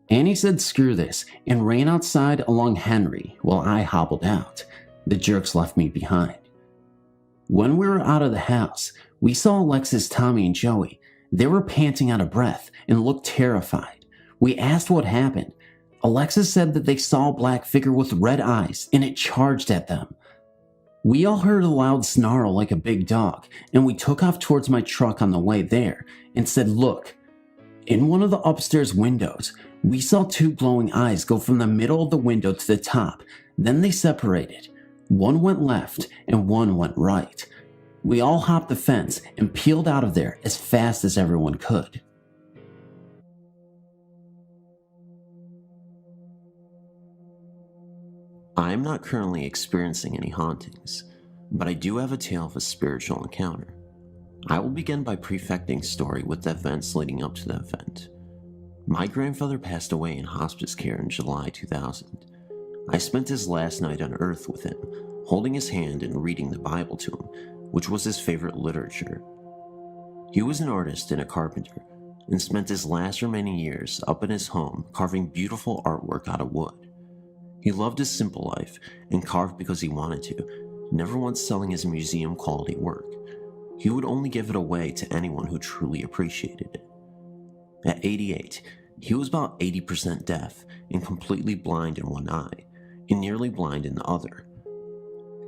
Annie said screw this and ran outside along Henry while I hobbled out. The jerks left me behind. When we were out of the house, we saw Alexis, Tommy, and Joey. They were panting out of breath and looked terrified. We asked what happened. Alexis said that they saw a black figure with red eyes and it charged at them. We all heard a loud snarl like a big dog, and we took off towards my truck on the way there and said, "Look." In one of the upstairs windows, we saw 2 glowing eyes go from the middle of the window to the top. Then they separated. One went left and one went right. We all hopped the fence and peeled out of there as fast as everyone could. I am not currently experiencing any hauntings, but I do have a tale of a spiritual encounter. I will begin by prefecting story with the events leading up to the event. My grandfather passed away in hospice care in July 2000. I spent his last night on earth with him, holding his hand and reading the Bible to him, which was his favorite literature. He was an artist and a carpenter, and spent his last remaining years up in his home carving beautiful artwork out of wood. He loved his simple life and carved because he wanted to, never once selling his museum quality work. He would only give it away to anyone who truly appreciated it. At 88, he was about 80% deaf and completely blind in one eye, and nearly blind in the other.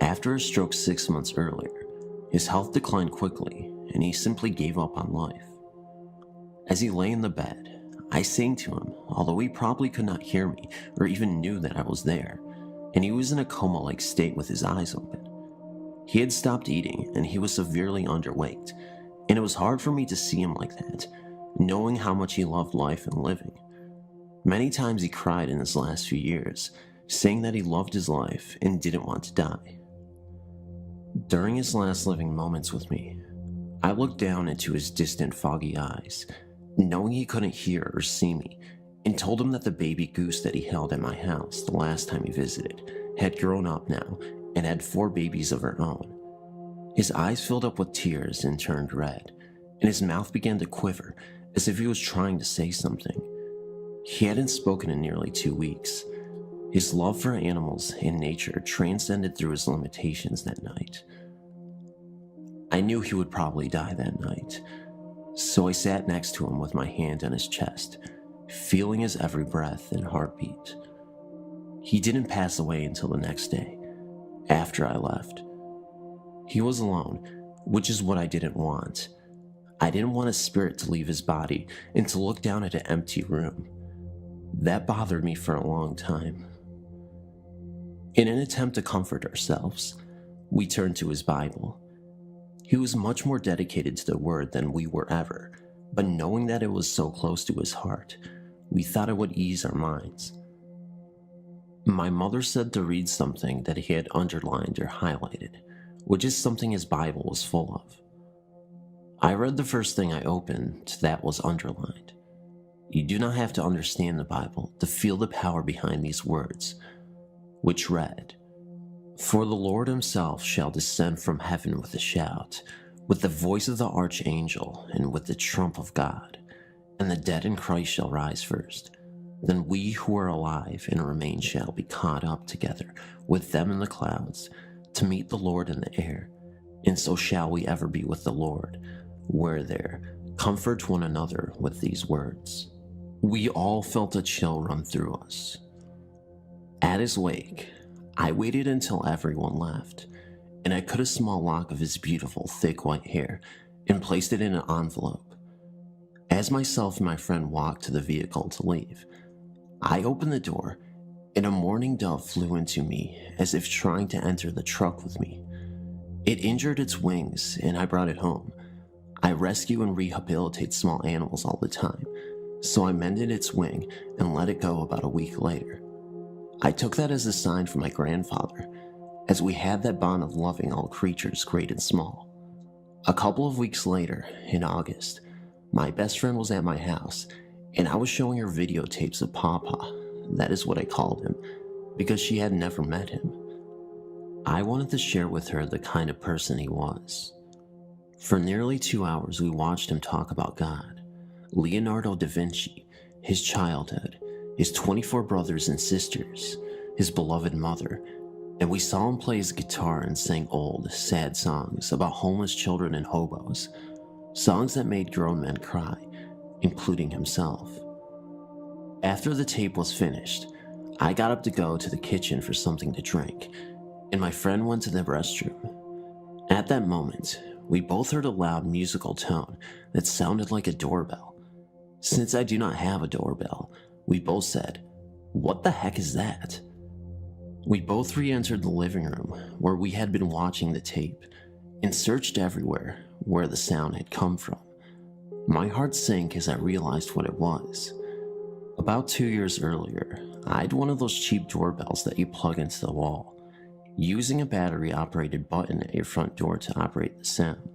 After a stroke 6 months earlier, his health declined quickly, and he simply gave up on life. As he lay in the bed, I sang to him, although he probably could not hear me or even knew that I was there, and he was in a coma-like state with his eyes open. He had stopped eating, and he was severely underweight, and it was hard for me to see him like that, knowing how much he loved life and living. Many times he cried in his last few years, saying that he loved his life and didn't want to die. During his last living moments with me, I looked down into his distant, foggy eyes, knowing he couldn't hear or see me, and told him that the baby goose that he held at my house the last time he visited had grown up now and had 4 babies of her own. His eyes filled up with tears and turned red, and his mouth began to quiver as if he was trying to say something. He hadn't spoken in nearly 2 weeks. His love for animals and nature transcended through his limitations that night. I knew he would probably die that night, so I sat next to him with my hand on his chest, feeling his every breath and heartbeat. He didn't pass away until the next day, after I left. He was alone, which is what I didn't want. I didn't want his spirit to leave his body and to look down at an empty room. That bothered me for a long time. In an attempt to comfort ourselves, we turned to his Bible. He was much more dedicated to the word than we were ever, but knowing that it was so close to his heart, we thought it would ease our minds. My mother said to read something that he had underlined or highlighted, which is something his Bible was full of. I read the first thing I opened that was underlined. You do not have to understand the Bible to feel the power behind these words, which read, "For the Lord himself shall descend from heaven with a shout, with the voice of the archangel and with the trump of God, and the dead in Christ shall rise first. Then we who are alive and remain shall be caught up together with them in the clouds to meet the Lord in the air, and so shall we ever be with the Lord. Where there, comfort one another with these words. We all felt a chill run through us. At his wake, I waited until everyone left, and I cut a small lock of his beautiful, thick white hair and placed it in an envelope. As myself and my friend walked to the vehicle to leave, I opened the door, and a mourning dove flew into me as if trying to enter the truck with me. It injured its wings, and I brought it home. I rescue and rehabilitate small animals all the time, so I mended its wing and let it go about a week later. I took that as a sign from my grandfather, as we had that bond of loving all creatures, great and small. A couple of weeks later, in August, my best friend was at my house, and I was showing her videotapes of Papa. That is what I called him, because she had never met him. I wanted to share with her the kind of person he was. For nearly 2 hours, we watched him talk about God, Leonardo da Vinci, his childhood, his 24 brothers and sisters, his beloved mother, and we saw him play his guitar and sing old, sad songs about homeless children and hobos, songs that made grown men cry, including himself. After the tape was finished, I got up to go to the kitchen for something to drink, and my friend went to the restroom. At that moment, we both heard a loud musical tone that sounded like a doorbell. Since I do not have a doorbell, we both said, "What the heck is that?" We both re-entered the living room where we had been watching the tape and searched everywhere where the sound had come from. My heart sank as I realized what it was. About 2 years earlier, I had one of those cheap doorbells that you plug into the wall, using a battery-operated button at your front door to operate the sound.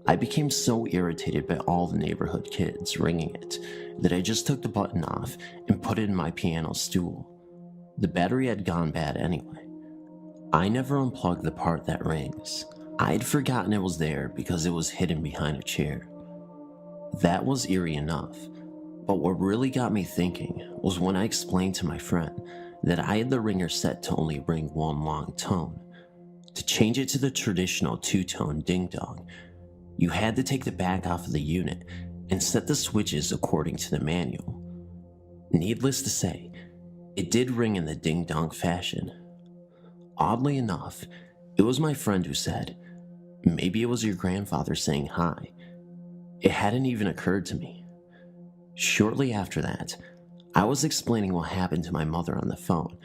I became so irritated by all the neighborhood kids ringing it that I just took the button off and put it in my piano stool. The battery had gone bad anyway. I never unplugged the part that rings. I had forgotten it was there because it was hidden behind a chair. That was eerie enough, but what really got me thinking was when I explained to my friend that I had the ringer set to only ring one long tone. To change it to the traditional two-tone ding-dong, you had to take the back off of the unit and set the switches according to the manual. Needless to say, it did ring in the ding-dong fashion. Oddly enough, it was my friend who said, "Maybe it was your grandfather saying hi." It hadn't even occurred to me. Shortly after that, I was explaining what happened to my mother on the phone,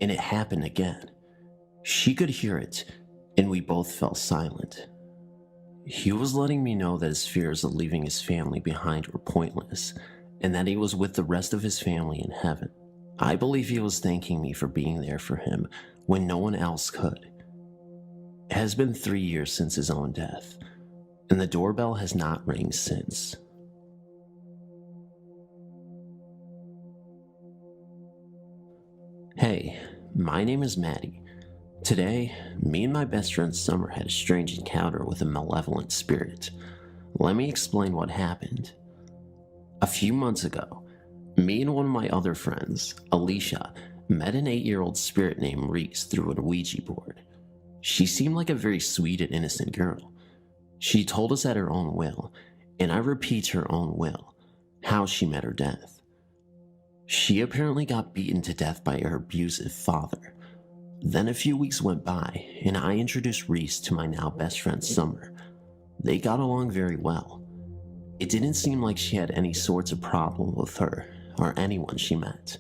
and it happened again. She could hear it, and we both fell silent. He was letting me know that his fears of leaving his family behind were pointless, and that he was with the rest of his family in heaven. I believe he was thanking me for being there for him when no one else could. It has been 3 years since his own death, and the doorbell has not rang since. Hey, my name is Maddie. Today, me and my best friend Summer had a strange encounter with a malevolent spirit. Let me explain what happened. A few months ago, me and one of my other friends, Alicia, met an 8-year-old spirit named Reese through a Ouija board. She seemed like a very sweet and innocent girl. She told us at her own will, and I repeat her own will, how she met her death. She apparently got beaten to death by her abusive father. Then a few weeks went by, and I introduced Reese to my now best friend Summer. They got along very well. It didn't seem like she had any sorts of problem with her or anyone she met.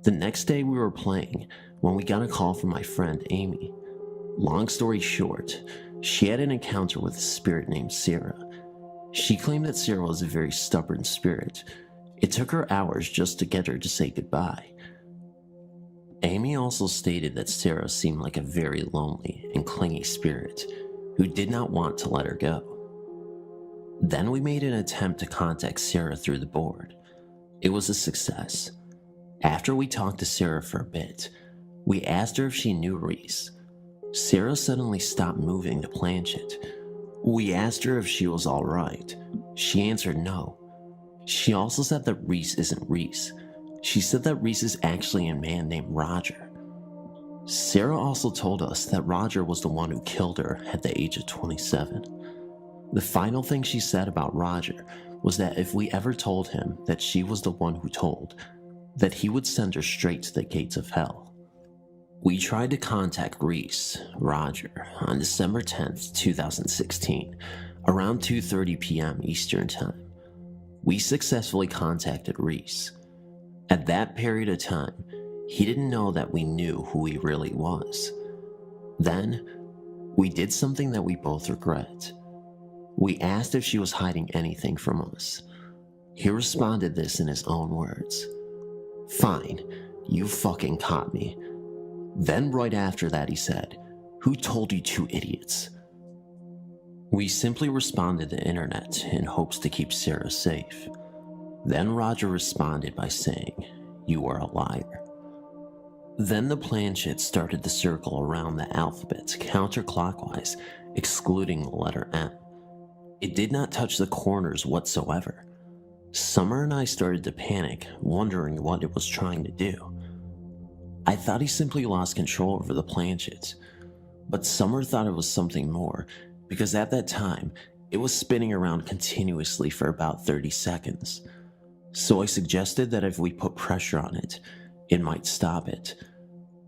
The next day we were playing when we got a call from my friend Amy. Long story short, she had an encounter with a spirit named Sarah. She claimed that Sarah was a very stubborn spirit. It took her hours just to get her to say goodbye. Amy also stated that Sarah seemed like a very lonely and clingy spirit who did not want to let her go. Then we made an attempt to contact Sarah through the board. It was a success. After we talked to Sarah for a bit, we asked her if she knew Reese. Sarah suddenly stopped moving the planchette, We asked her if she was alright. She answered no. She also said that Reese isn't Reese. She said that Reese is actually a man named Roger. Sarah also told us that Roger was the one who killed her at the age of 27. The final thing she said about Roger was that if we ever told him that she was the one who told, that he would send her straight to the gates of hell. We tried to contact Reese, Roger, on December 10th, 2016, around 2:30 p.m. Eastern Time. We successfully contacted Reese. At that period of time, he didn't know that we knew who he really was. Then, we did something that we both regret. We asked if she was hiding anything from us. He responded this in his own words. "Fine, you fucking caught me." Then right after that he said, "Who told you two idiots?" We simply responded the internet in hopes to keep Sarah safe. Then Roger responded by saying, "You are a liar." Then the planchette started to circle around the alphabet counterclockwise, excluding the letter M. It did not touch the corners whatsoever. Summer and I started to panic, wondering what it was trying to do. I thought he simply lost control over the planchette, but Summer thought it was something more, because at that time, it was spinning around continuously for about 30 seconds. So I suggested that if we put pressure on it, it might stop it.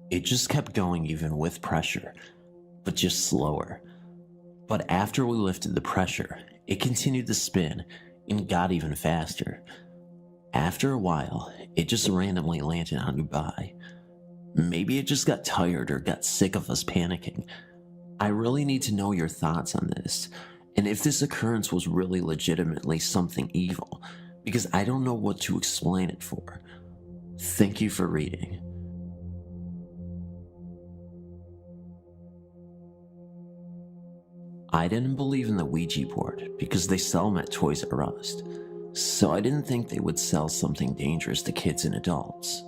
It just kept going even with pressure, but just slower. But after we lifted the pressure, it continued to spin and got even faster. After a while, it just randomly landed on Dubai. Maybe it just got tired or got sick of us panicking. I really need to know your thoughts on this, and if this occurrence was really legitimately something evil, because I don't know what to explain it for. Thank you for reading. I didn't believe in the Ouija board because they sell them at Toys R Us, so I didn't think they would sell something dangerous to kids and adults.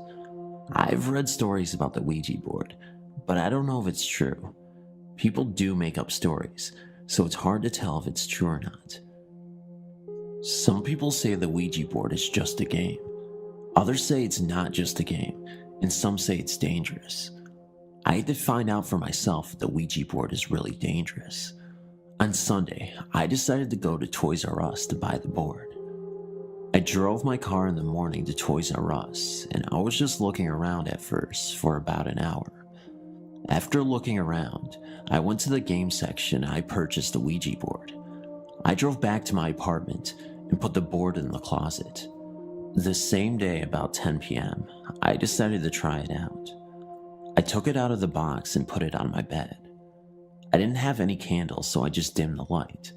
I've read stories about the Ouija board, but I don't know if it's true. People do make up stories, so it's hard to tell if it's true or not. Some people say the Ouija board is just a game. Others say it's not just a game, and some say it's dangerous. I had to find out for myself if the Ouija board is really dangerous. On Sunday, I decided to go to Toys R Us to buy the board. I drove my car in the morning to Toys R Us, and I was just looking around at first for about an hour. After looking around, I went to the game section and I purchased the Ouija board. I drove back to my apartment and put the board in the closet. The same day, about 10 p.m., I decided to try it out. I took it out of the box and put it on my bed. I didn't have any candles, so I just dimmed the light.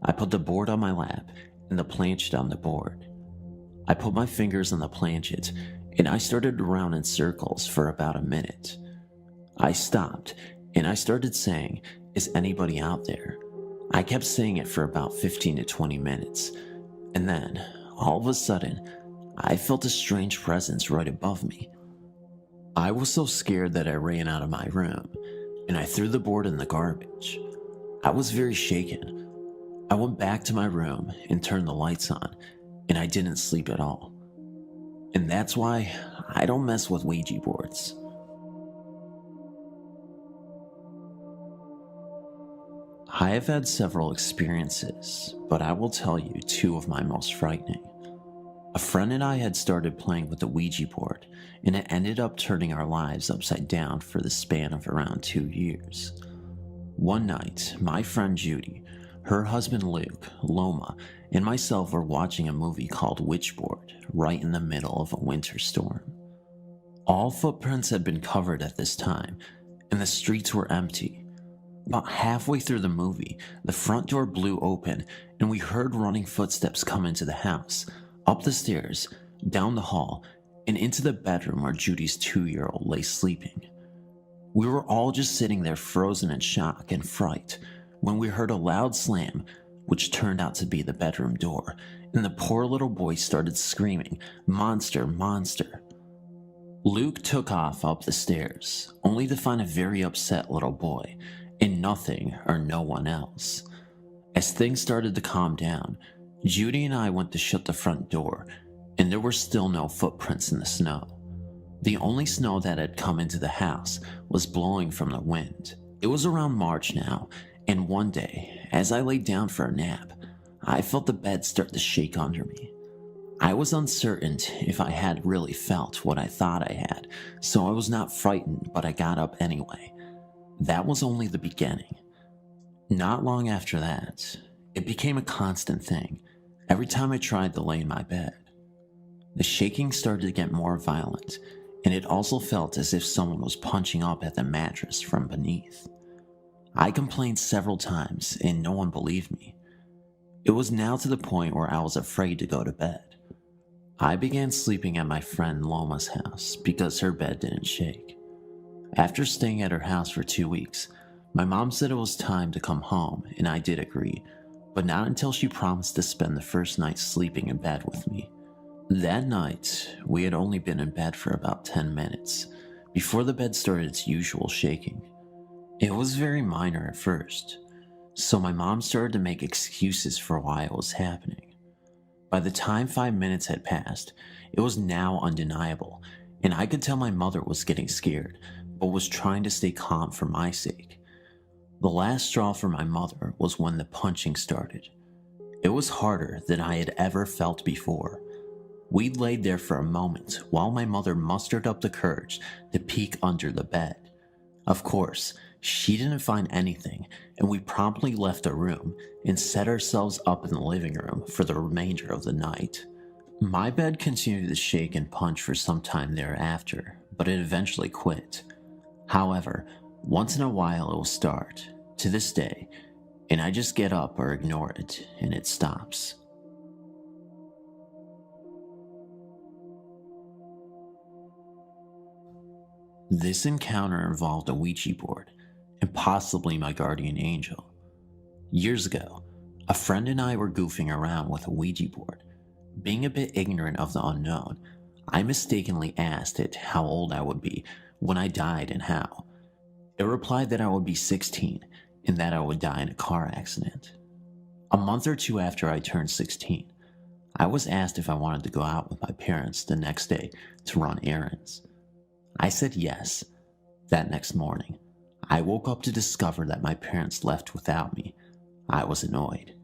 I put the board on my lap and the planchette on the board. I put my fingers on the planchette and I started to round in circles for about a minute. I stopped and I started saying, "Is anybody out there?" I kept saying it for about 15 to 20 minutes, and then, all of a sudden, I felt a strange presence right above me. I was so scared that I ran out of my room, and I threw the board in the garbage. I was very shaken. I went back to my room and turned the lights on, and I didn't sleep at all. And that's why I don't mess with Ouija boards. I have had several experiences, but I will tell you two of my most frightening. A friend and I had started playing with the Ouija board, and it ended up turning our lives upside down for the span of around 2 years. One night, my friend Judy, her husband Luke, Loma, and myself were watching a movie called Witchboard right in the middle of a winter storm. All footprints had been covered at this time, and the streets were empty. About halfway through the movie, the front door blew open, and we heard running footsteps come into the house, up the stairs, down the hall, and into the bedroom where Judy's 2-year-old lay sleeping. We were all just sitting there frozen in shock and fright when we heard a loud slam, which turned out to be the bedroom door, and the poor little boy started screaming, "Monster, monster." Luke took off up the stairs, only to find a very upset little boy, and nothing or no one else. As things started to calm down, Judy and I went to shut the front door, and there were still no footprints in the snow. The only snow that had come into the house was blowing from the wind. It was around March now, and one day, as I laid down for a nap, I felt the bed start to shake under me. I was uncertain if I had really felt what I thought I had, so I was not frightened, but I got up anyway. That was only the beginning. Not long after that, it became a constant thing every time I tried to lay in my bed. The shaking started to get more violent, and it also felt as if someone was punching up at the mattress from beneath. I complained several times, and no one believed me. It was now to the point where I was afraid to go to bed. I began sleeping at my friend Loma's house because her bed didn't shake. After staying at her house for 2 weeks, my mom said it was time to come home, and I did agree, but not until she promised to spend the first night sleeping in bed with me. That night, we had only been in bed for about 10 minutes before the bed started its usual shaking. It was very minor at first, so my mom started to make excuses for why it was happening. By the time 5 minutes had passed, it was now undeniable, and I could tell my mother was getting scared, but was trying to stay calm for my sake. The last straw for my mother was when the punching started. It was harder than I had ever felt before. We laid there for a moment while my mother mustered up the courage to peek under the bed. Of course, she didn't find anything, and we promptly left the room and set ourselves up in the living room for the remainder of the night. My bed continued to shake and punch for some time thereafter, but it eventually quit. However, once in a while it will start, to this day, and I just get up or ignore it, and it stops. This encounter involved a Ouija board, and possibly my guardian angel. Years ago, a friend and I were goofing around with a Ouija board. Being a bit ignorant of the unknown, I mistakenly asked it how old I would be when I died and how. It replied that I would be 16 and that I would die in a car accident. A month or two after I turned 16, I was asked if I wanted to go out with my parents the next day to run errands. I said yes. That next morning, I woke up to discover that my parents left without me. I was annoyed.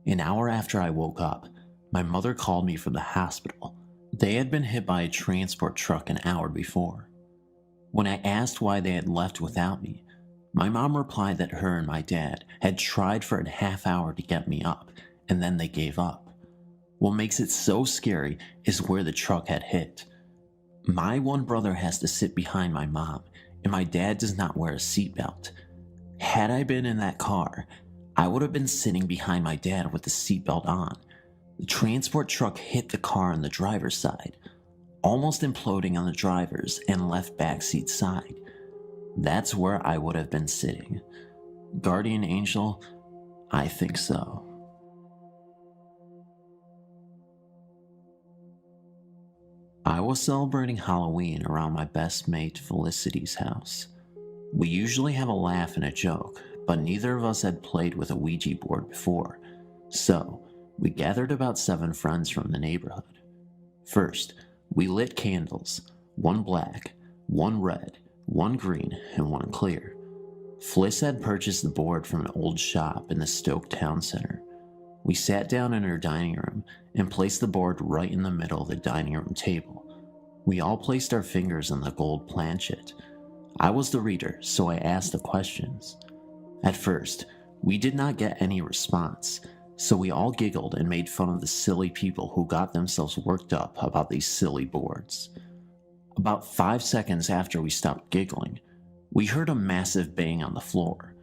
An hour after I woke up, my mother called me from the hospital. They had been hit by a transport truck an hour before. When I asked why they had left without me, my mom replied that her and my dad had tried for a half hour to get me up, and then they gave up. What makes it so scary is where the truck had hit. My one brother has to sit behind my mom, and my dad does not wear a seatbelt. Had I been in that car, I would have been sitting behind my dad with the seatbelt on. The transport truck hit the car on the driver's side, almost imploding on the driver's and left backseat side. That's where I would have been sitting. Guardian angel? I think so. I was celebrating Halloween around my best mate Felicity's house. We usually have a laugh and a joke, but neither of us had played with a Ouija board before, so we gathered about 7 friends from the neighborhood. First, we lit candles, one black, one red, one green, and one clear. Fliss had purchased the board from an old shop in the Stoke Town Center. We sat down in her dining room and placed the board right in the middle of the dining room table. We all placed our fingers on the gold planchet. I was the reader, so I asked the questions. At first, we did not get any response, so we all giggled and made fun of the silly people who got themselves worked up about these silly boards. About 5 seconds after we stopped giggling, we heard a massive bang on the floor.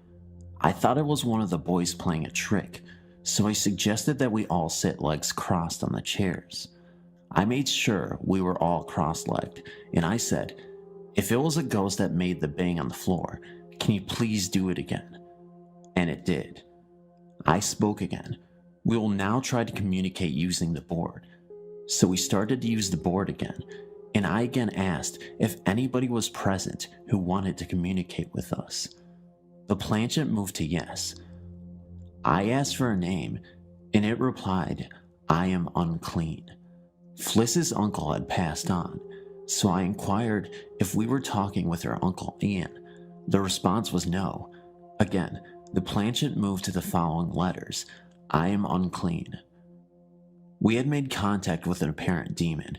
I thought it was one of the boys playing a trick, so I suggested that we all sit legs crossed on the chairs. I made sure we were all cross-legged, and I said, "If it was a ghost that made the bang on the floor, can you please do it again?" And it did. I spoke again. We will now try to communicate using the board. So we started to use the board again, and I again asked if anybody was present who wanted to communicate with us. The planchet moved to yes. I asked for a name, and it replied, "I am unclean." Fliss's uncle had passed on, so I inquired if we were talking with her uncle Ian. The response was no. Again, the planchette moved to the following letters: "I am unclean." We had made contact with an apparent demon.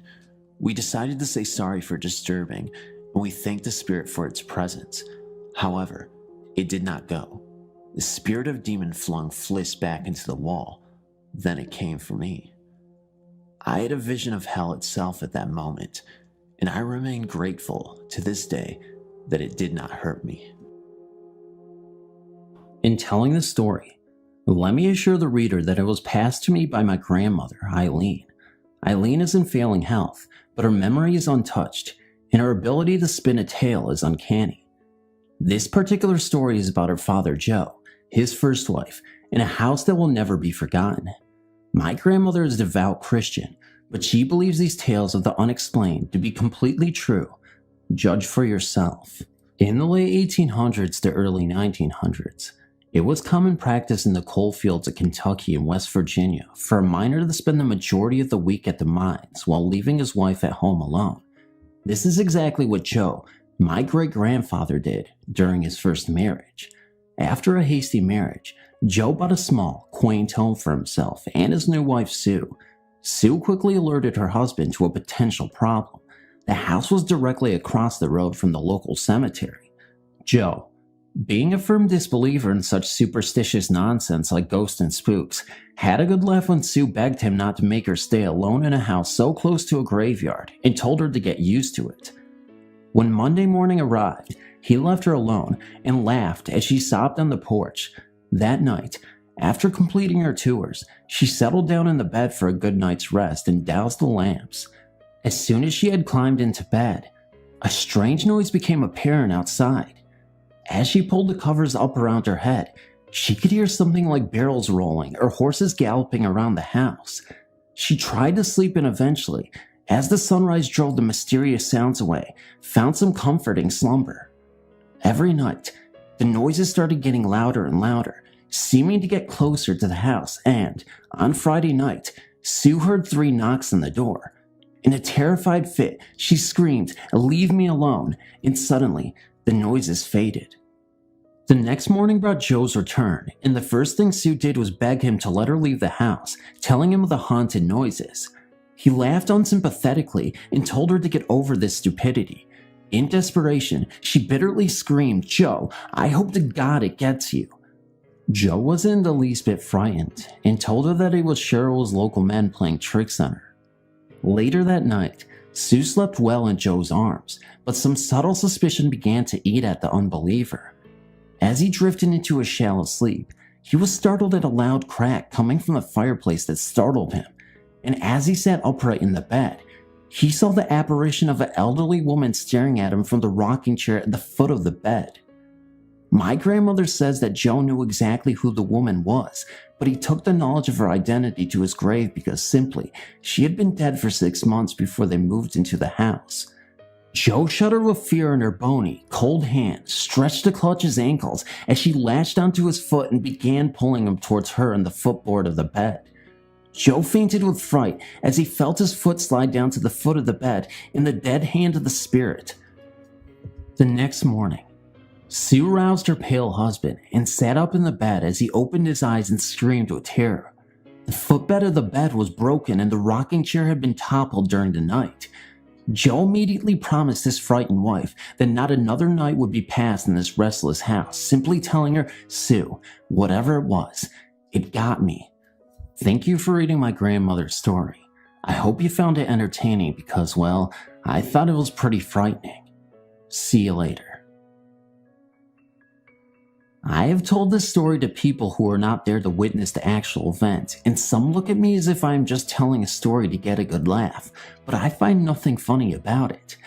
We decided to say sorry for disturbing, and we thanked the spirit for its presence. However, it did not go. The spirit of demon flung Fliss back into the wall. Then it came for me. I had a vision of hell itself at that moment, and I remain grateful to this day that it did not hurt me. In telling the story, let me assure the reader that it was passed to me by my grandmother, Eileen. Eileen is in failing health, but her memory is untouched, and her ability to spin a tale is uncanny. This particular story is about her father, Joe, his first wife, in a house that will never be forgotten. My grandmother is a devout Christian, but she believes these tales of the unexplained to be completely true. Judge for yourself. In the late 1800s to early 1900s, it was common practice in the coal fields of Kentucky and West Virginia for a miner to spend the majority of the week at the mines while leaving his wife at home alone. This is exactly what Joe, my great-grandfather, did during his first marriage. After a hasty marriage, Joe bought a small, quaint home for himself and his new wife, Sue. Sue quickly alerted her husband to a potential problem. The house was directly across the road from the local cemetery. Joe, being a firm disbeliever in such superstitious nonsense like ghosts and spooks, had a good laugh when Sue begged him not to make her stay alone in a house so close to a graveyard and told her to get used to it. When Monday morning arrived, he left her alone and laughed as she sobbed on the porch. That night, after completing her tours, she settled down in the bed for a good night's rest and doused the lamps. As soon as she had climbed into bed, a strange noise became apparent outside. As she pulled the covers up around her head, she could hear something like barrels rolling or horses galloping around the house. She tried to sleep and eventually, as the sunrise drove the mysterious sounds away, found some comforting slumber. Every night, the noises started getting louder and louder, seeming to get closer to the house, and, on Friday night, Sue heard 3 knocks on the door. In a terrified fit, she screamed, "Leave me alone," and suddenly, the noises faded. The next morning brought Joe's return, and the first thing Sue did was beg him to let her leave the house, telling him of the haunted noises. He laughed unsympathetically and told her to get over this stupidity. In desperation, she bitterly screamed, "Joe, I hope to God it gets you." Joe wasn't the least bit frightened and told her that he was sure it was local men playing tricks on her. Later that night, Sue slept well in Joe's arms, but some subtle suspicion began to eat at the unbeliever. As he drifted into a shallow sleep, he was startled at a loud crack coming from the fireplace that startled him, and as he sat upright in the bed, he saw the apparition of an elderly woman staring at him from the rocking chair at the foot of the bed. My grandmother says that Joe knew exactly who the woman was, but he took the knowledge of her identity to his grave because simply, she had been dead for 6 months before they moved into the house. Joe shuddered with fear and her bony, cold hand stretched to clutch his ankles as she latched onto his foot and began pulling him towards her and the footboard of the bed. Joe fainted with fright as he felt his foot slide down to the foot of the bed in the dead hand of the spirit. The next morning, Sue roused her pale husband and sat up in the bed as he opened his eyes and screamed with terror. The footbed of the bed was broken and the rocking chair had been toppled during the night. Joe immediately promised his frightened wife that not another night would be passed in this restless house, simply telling her, "Sue, whatever it was, it got me." Thank you for reading my grandmother's story. I hope you found it entertaining because, well, I thought it was pretty frightening. See you later. I have told this story to people who are not there to witness the actual event, and some look at me as if I am just telling a story to get a good laugh, but I find nothing funny about it.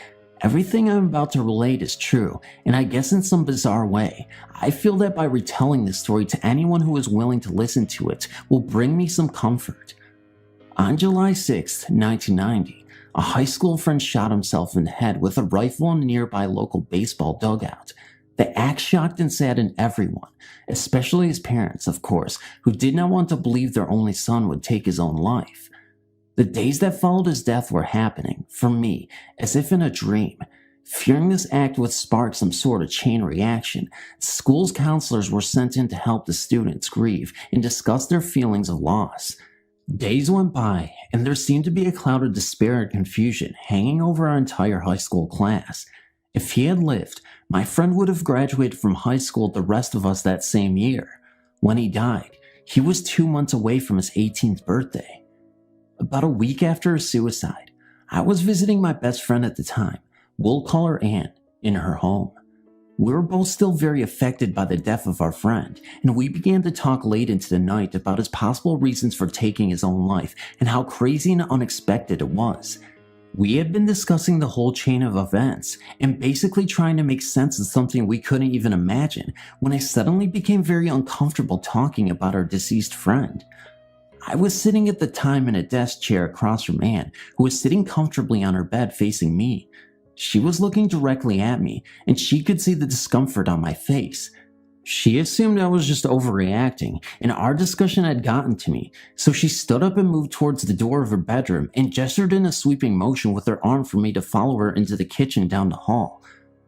Everything I'm about to relate is true, and I guess in some bizarre way, I feel that by retelling this story to anyone who is willing to listen to it will bring me some comfort. On July 6, 1990, a high school friend shot himself in the head with a rifle in a nearby local baseball dugout. The act shocked and saddened everyone, especially his parents, of course, who did not want to believe their only son would take his own life. The days that followed his death were happening, for me, as if in a dream. Fearing this act would spark some sort of chain reaction, school's counselors were sent in to help the students grieve and discuss their feelings of loss. Days went by, and there seemed to be a cloud of despair and confusion hanging over our entire high school class. If he had lived, my friend would have graduated from high school with the rest of us that same year. When he died, he was 2 months away from his 18th birthday. About a week after his suicide, I was visiting my best friend at the time, we'll call her Anne, in her home. We were both still very affected by the death of our friend, and we began to talk late into the night about his possible reasons for taking his own life and how crazy and unexpected it was. We had been discussing the whole chain of events and basically trying to make sense of something we couldn't even imagine when I suddenly became very uncomfortable talking about our deceased friend. I was sitting at the time in a desk chair across from Anne, who was sitting comfortably on her bed facing me. She was looking directly at me, and she could see the discomfort on my face. She assumed I was just overreacting, and our discussion had gotten to me, so she stood up and moved towards the door of her bedroom and gestured in a sweeping motion with her arm for me to follow her into the kitchen down the hall.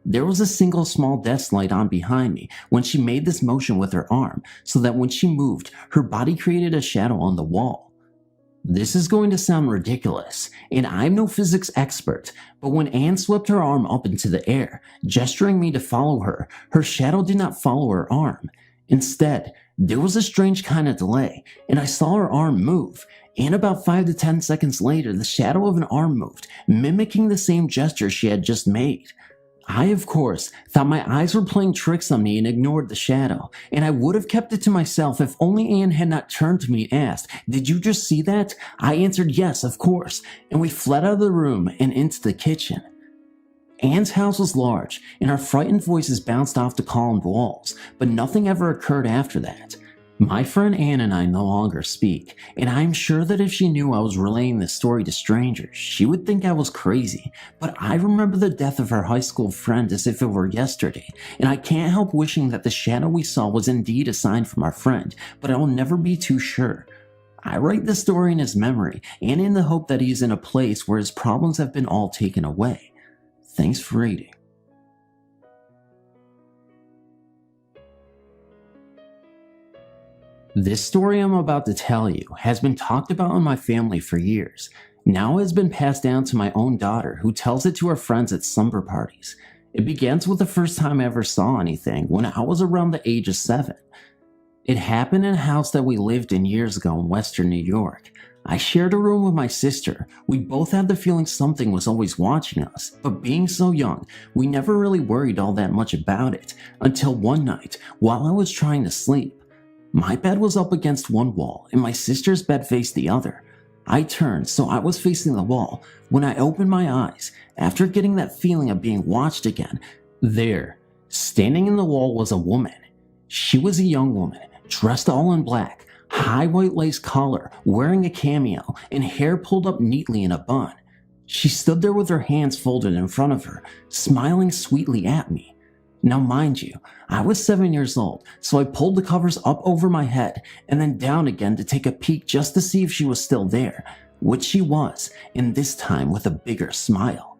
There was a single small desk light on behind me when she made this motion with her arm, so that when she moved, her body created a shadow on the wall. This is going to sound ridiculous, and I'm no physics expert, but when Anne swept her arm up into the air, gesturing me to follow her, her shadow did not follow her arm. Instead, there was a strange kind of delay, and I saw her arm move, and about 5 to 10 seconds later, the shadow of an arm moved, mimicking the same gesture she had just made. I, of course, thought my eyes were playing tricks on me and ignored the shadow, and I would have kept it to myself if only Anne had not turned to me and asked, "Did you just see that?" I answered yes, of course, and we fled out of the room and into the kitchen. Anne's house was large, and our frightened voices bounced off the columned walls, but nothing ever occurred after that. My friend Anne and I no longer speak, and I am sure that if she knew I was relaying this story to strangers, she would think I was crazy, but I remember the death of her high school friend as if it were yesterday, and I can't help wishing that the shadow we saw was indeed a sign from our friend, but I will never be too sure. I write this story in his memory, and in the hope that he is in a place where his problems have been all taken away. Thanks for reading. This story I'm about to tell you has been talked about in my family for years. Now it has been passed down to my own daughter, who tells it to her friends at slumber parties. It begins with the first time I ever saw anything when I was around the age of 7. It happened in a house that we lived in years ago in Western New York. I shared a room with my sister. We both had the feeling something was always watching us, but being so young, we never really worried all that much about it until one night while I was trying to sleep. My bed was up against one wall and my sister's bed faced the other. I turned so I was facing the wall. When I opened my eyes, after getting that feeling of being watched again, there, standing in the wall, was a woman. She was a young woman, dressed all in black, high white lace collar, wearing a cameo, and hair pulled up neatly in a bun. She stood there with her hands folded in front of her, smiling sweetly at me. Now mind you, I was 7 years old, so I pulled the covers up over my head and then down again to take a peek just to see if she was still there, which she was, and this time with a bigger smile.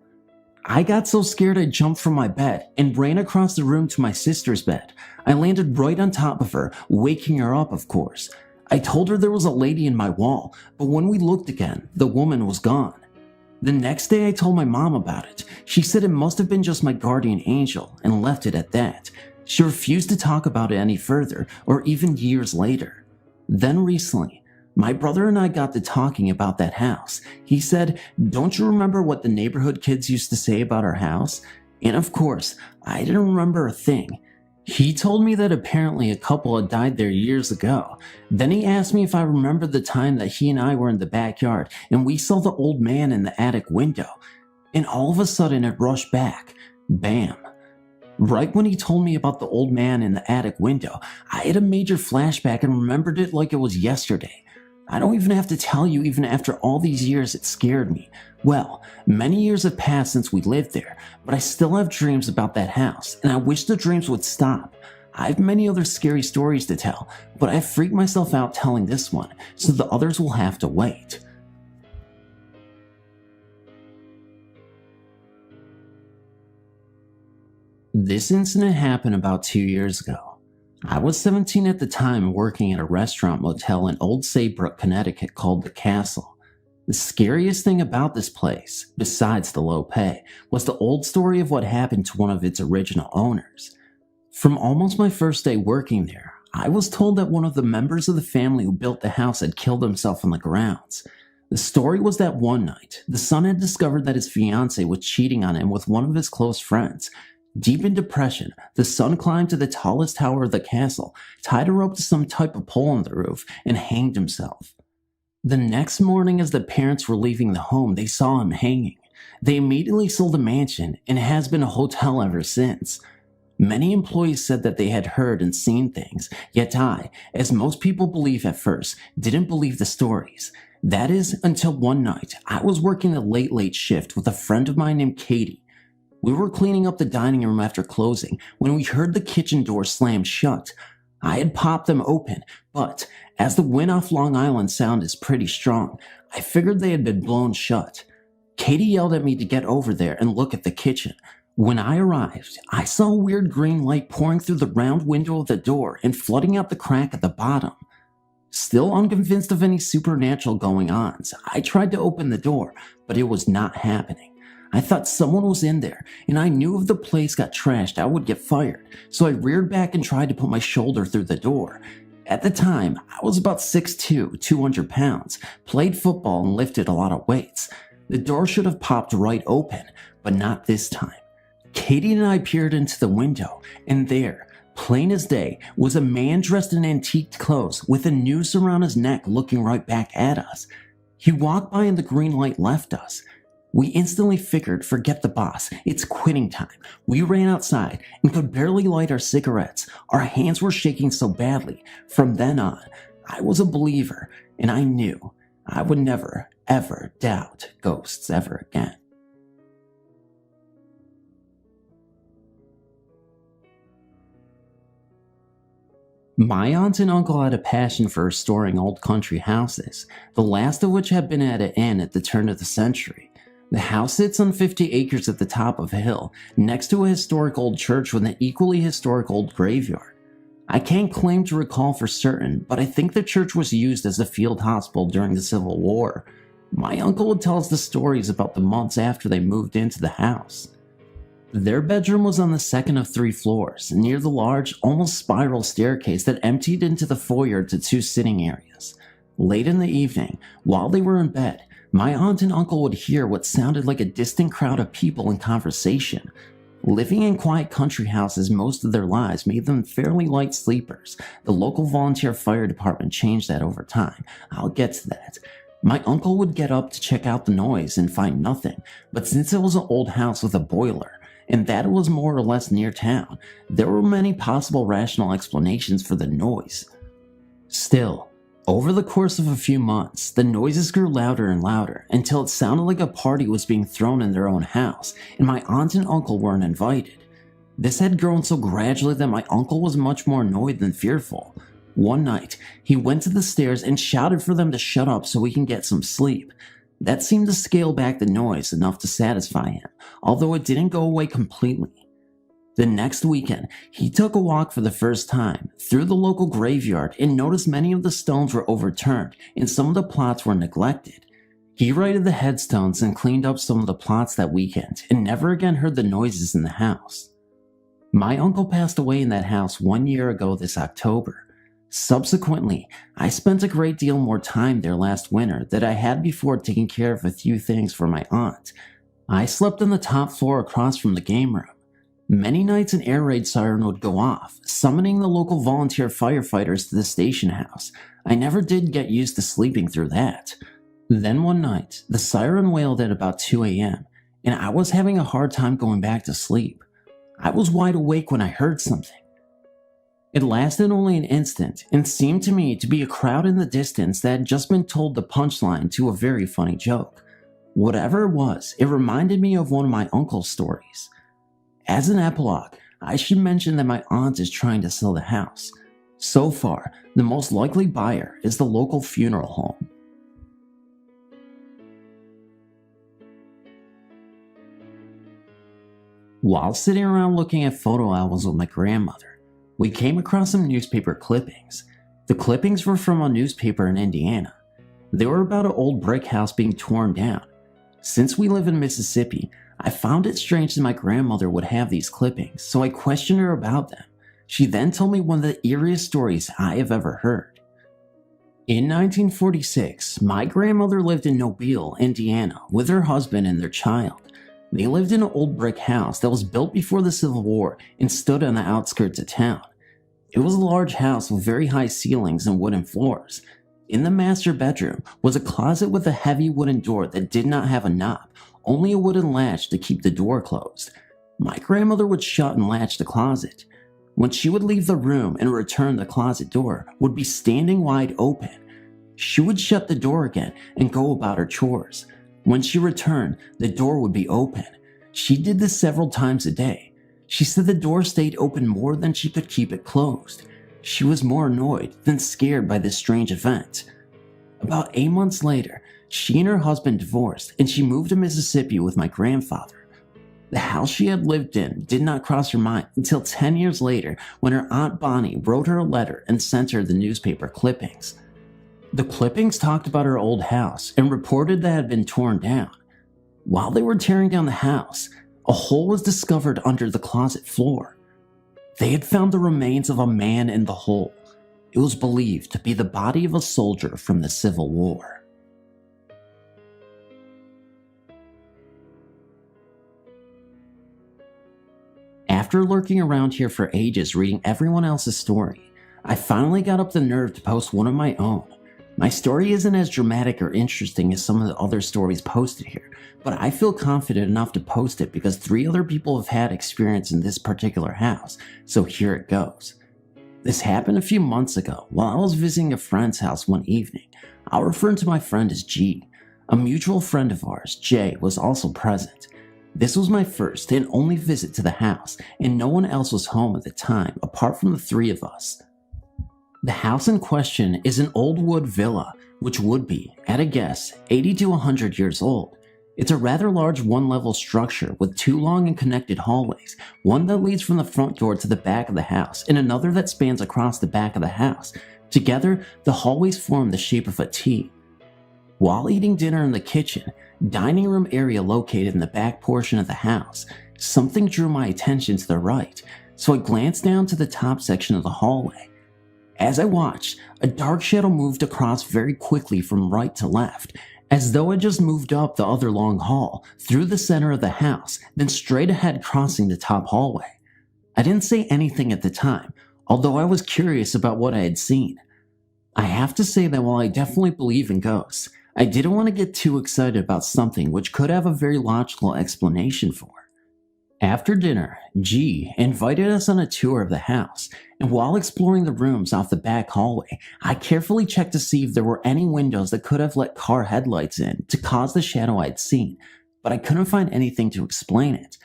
I got so scared I jumped from my bed and ran across the room to my sister's bed. I landed right on top of her, waking her up, of course. I told her there was a lady in my wall, but when we looked again, the woman was gone. The next day I told my mom about it. She said it must have been just my guardian angel and left it at that. She refused to talk about it any further or even years later. Then recently, my brother and I got to talking about that house. He said, "Don't you remember what the neighborhood kids used to say about our house?" And of course, I didn't remember a thing. He told me that apparently a couple had died there years ago. Then he asked me if I remembered the time that he and I were in the backyard and we saw the old man in the attic window. And all of a sudden it rushed back. Bam. Right when he told me about the old man in the attic window, I had a major flashback and remembered it like it was yesterday. I don't even have to tell you, even after all these years, it scared me. Well, many years have passed since we lived there, but I still have dreams about that house, and I wish the dreams would stop. I have many other scary stories to tell, but I freaked myself out telling this one, so the others will have to wait. This incident happened about 2 years ago. I was 17 at the time, working at a restaurant motel in Old Saybrook, Connecticut called The Castle. The scariest thing about this place, besides the low pay, was the old story of what happened to one of its original owners. From almost my first day working there, I was told that one of the members of the family who built the house had killed himself on the grounds. The story was that one night, the son had discovered that his fiancée was cheating on him with one of his close friends. Deep in depression, the son climbed to the tallest tower of the castle, tied a rope to some type of pole on the roof, and hanged himself. The next morning, as the parents were leaving the home, they saw him hanging. They immediately sold the mansion, and it has been a hotel ever since. Many employees said that they had heard and seen things, yet I, as most people believe at first, didn't believe the stories. That is, until one night, I was working a late shift with a friend of mine named Katie. We were cleaning up the dining room after closing when we heard the kitchen door slam shut. I had popped them open, but as the wind off Long Island Sound is pretty strong, I figured they had been blown shut. Katie yelled at me to get over there and look at the kitchen. When I arrived, I saw a weird green light pouring through the round window of the door and flooding out the crack at the bottom. Still unconvinced of any supernatural going-ons, I tried to open the door, but it was not happening. I thought someone was in there, and I knew if the place got trashed, I would get fired, so I reared back and tried to put my shoulder through the door. At the time, I was about 6'2", 200 pounds, played football and lifted a lot of weights. The door should have popped right open, but not this time. Katie and I peered into the window, and there, plain as day, was a man dressed in antique clothes with a noose around his neck looking right back at us. He walked by and the green light left us. We instantly figured, forget the boss, it's quitting time. We ran outside and could barely light our cigarettes. Our hands were shaking so badly. From then on, I was a believer, and I knew I would never, ever doubt ghosts ever again. My aunt and uncle had a passion for restoring old country houses, the last of which had been at an end at the turn of the century. The house sits on 50 acres at the top of a hill, next to a historic old church with an equally historic old graveyard. I can't claim to recall for certain, but I think the church was used as a field hospital during the Civil War. My uncle would tell us the stories about the months after they moved into the house. Their bedroom was on the second of 3 floors, near the large, almost spiral staircase that emptied into the foyer to 2 sitting areas. Late in the evening, while they were in bed, my aunt and uncle would hear what sounded like a distant crowd of people in conversation. Living in quiet country houses most of their lives made them fairly light sleepers. The local volunteer fire department changed that over time. I'll get to that. My uncle would get up to check out the noise and find nothing, but since it was an old house with a boiler, and that it was more or less near town, there were many possible rational explanations for the noise. Still, over the course of a few months, the noises grew louder and louder until it sounded like a party was being thrown in their own house, and my aunt and uncle weren't invited. This had grown so gradually that my uncle was much more annoyed than fearful. One night, he went to the stairs and shouted for them to shut up so we can get some sleep. That seemed to scale back the noise enough to satisfy him, although it didn't go away completely. The next weekend, he took a walk for the first time through the local graveyard and noticed many of the stones were overturned and some of the plots were neglected. He righted the headstones and cleaned up some of the plots that weekend and never again heard the noises in the house. My uncle passed away in that house 1 year ago this October. Subsequently, I spent a great deal more time there last winter than I had before taking care of a few things for my aunt. I slept on the top floor across from the game room. Many nights an air raid siren would go off, summoning the local volunteer firefighters to the station house. I never did get used to sleeping through that. Then one night, the siren wailed at about 2 a.m., and I was having a hard time going back to sleep. I was wide awake when I heard something. It lasted only an instant and seemed to me to be a crowd in the distance that had just been told the punchline to a very funny joke. Whatever it was, it reminded me of one of my uncle's stories. As an epilogue, I should mention that my aunt is trying to sell the house. So far, the most likely buyer is the local funeral home. While sitting around looking at photo albums with my grandmother, we came across some newspaper clippings. The clippings were from a newspaper in Indiana. They were about an old brick house being torn down. Since we live in Mississippi, I found it strange that my grandmother would have these clippings, so I questioned her about them. She then told me one of the eeriest stories I have ever heard. In 1946, my grandmother lived in Mobile, Indiana, with her husband and their child. They lived in an old brick house that was built before the Civil War and stood on the outskirts of town. It was a large house with very high ceilings and wooden floors. In the master bedroom was a closet with a heavy wooden door that did not have a knob, only a wooden latch to keep the door closed. My grandmother would shut and latch the closet. When she would leave the room and return, the closet door would be standing wide open. She would shut the door again and go about her chores. When she returned, the door would be open. She did this several times a day. She said the door stayed open more than she could keep it closed. She was more annoyed than scared by this strange event. About 8 months later, she and her husband divorced and she moved to Mississippi with my grandfather. The house she had lived in did not cross her mind until 10 years later when her Aunt Bonnie wrote her a letter and sent her the newspaper clippings. The clippings talked about her old house and reported that it had been torn down. While they were tearing down the house, a hole was discovered under the closet floor. They had found the remains of a man in the hole. It was believed to be the body of a soldier from the Civil War. After lurking around here for ages reading everyone else's story, I finally got up the nerve to post one of my own. My story isn't as dramatic or interesting as some of the other stories posted here, but I feel confident enough to post it because 3 other people have had experience in this particular house, so here it goes. This happened a few months ago while I was visiting a friend's house one evening. I'll refer to my friend as G. A mutual friend of ours, Jay, was also present. This was my first and only visit to the house, and no one else was home at the time apart from the 3 of us. The house in question is an old wood villa, which would be, at a guess, 80 to 100 years old. It's a rather large one-level structure with 2 long and connected hallways, one that leads from the front door to the back of the house and another that spans across the back of the house. Together, the hallways form the shape of a T. While eating dinner in the kitchen, dining room area located in the back portion of the house, something drew my attention to the right, so I glanced down to the top section of the hallway. As I watched, a dark shadow moved across very quickly from right to left, as though it just moved up the other long hall, through the center of the house, then straight ahead crossing the top hallway. I didn't say anything at the time, although I was curious about what I had seen. I have to say that while I definitely believe in ghosts, I didn't want to get too excited about something which could have a very logical explanation for. After dinner, G invited us on a tour of the house, and while exploring the rooms off the back hallway, I carefully checked to see if there were any windows that could have let car headlights in to cause the shadow I'd seen, but I couldn't find anything to explain it.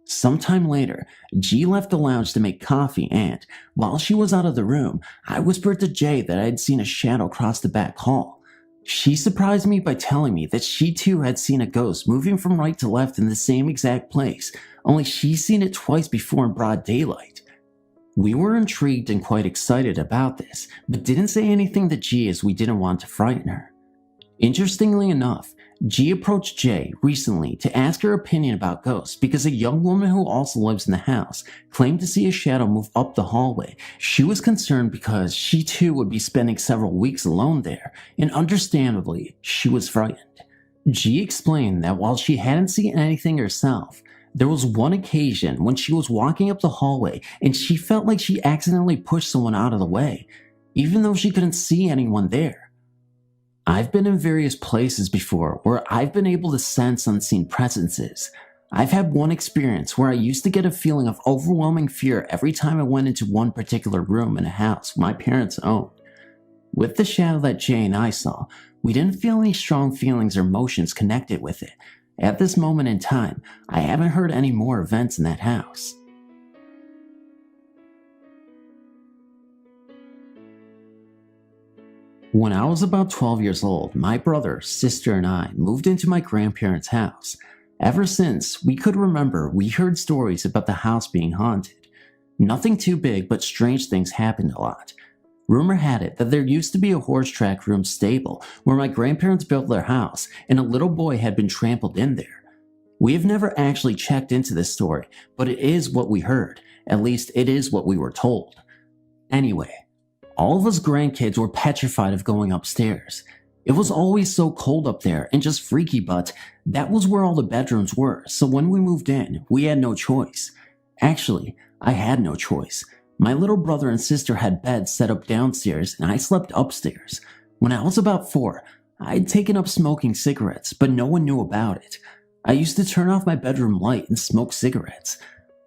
Sometime later, G left the lounge to make coffee and, while she was out of the room, I whispered to Jay that I had seen a shadow cross the back hall. She surprised me by telling me that she too had seen a ghost moving from right to left in the same exact place, only she's seen it twice before in broad daylight. We were intrigued and quite excited about this, but didn't say anything to G as we didn't want to frighten her. Interestingly enough, G approached Jay recently to ask her opinion about ghosts because a young woman who also lives in the house claimed to see a shadow move up the hallway. She was concerned because she too would be spending several weeks alone there, and understandably, she was frightened. G explained that while she hadn't seen anything herself, there was one occasion when she was walking up the hallway and she felt like she accidentally pushed someone out of the way, even though she couldn't see anyone there. I've been in various places before where I've been able to sense unseen presences. I've had one experience where I used to get a feeling of overwhelming fear every time I went into one particular room in a house my parents owned. With the shadow that Jay and I saw, we didn't feel any strong feelings or emotions connected with it. At this moment in time, I haven't heard any more events in that house. When I was about 12 years old, my brother, sister, and I moved into my grandparents' house. Ever since we could remember, we heard stories about the house being haunted. Nothing too big, but strange things happened a lot. Rumor had it that there used to be a horse track room stable where my grandparents built their house, and a little boy had been trampled in there. We have never actually checked into this story, but it is what we heard. At least it is what we were told. Anyway, all of us grandkids were petrified of going upstairs. It was always so cold up there and just freaky, but that was where all the bedrooms were, so when we moved in, we had no choice. Actually, I had no choice. My little brother and sister had beds set up downstairs and I slept upstairs. When I was about 4, I'd taken up smoking cigarettes, but no one knew about it. I used to turn off my bedroom light and smoke cigarettes.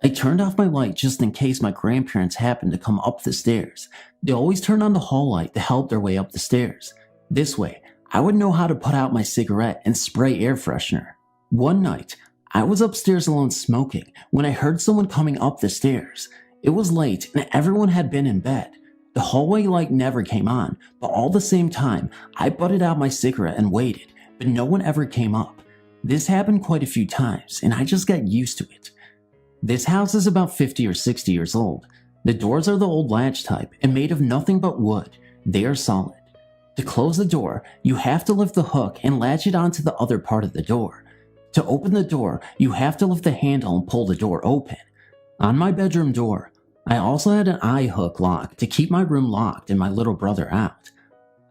I turned off my light just in case my grandparents happened to come up the stairs. They always turned on the hall light to help their way up the stairs. This way, I would know how to put out my cigarette and spray air freshener. One night, I was upstairs alone smoking when I heard someone coming up the stairs. It was late and everyone had been in bed. The hallway light never came on, but all the same time, I butted out my cigarette and waited, but no one ever came up. This happened quite a few times, and I just got used to it. This house is about 50 or 60 years old. The doors are the old latch type and made of nothing but wood. They are solid. To close the door, you have to lift the hook and latch it onto the other part of the door. To open the door, you have to lift the handle and pull the door open. On my bedroom door, I also had an eye hook lock to keep my room locked and my little brother out.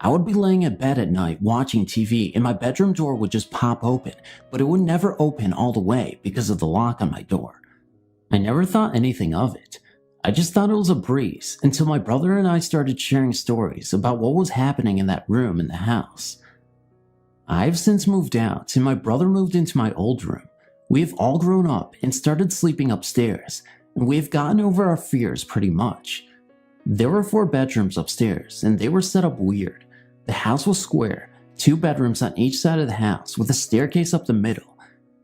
I would be laying in bed at night watching TV and my bedroom door would just pop open, but it would never open all the way because of the lock on my door. I never thought anything of it. I just thought it was a breeze until my brother and I started sharing stories about what was happening in that room in the house. I've since moved out and my brother moved into my old room. We have all grown up and started sleeping upstairs, and we have gotten over our fears pretty much. There were 4 bedrooms upstairs and they were set up weird. The house was square, 2 bedrooms on each side of the house with a staircase up the middle.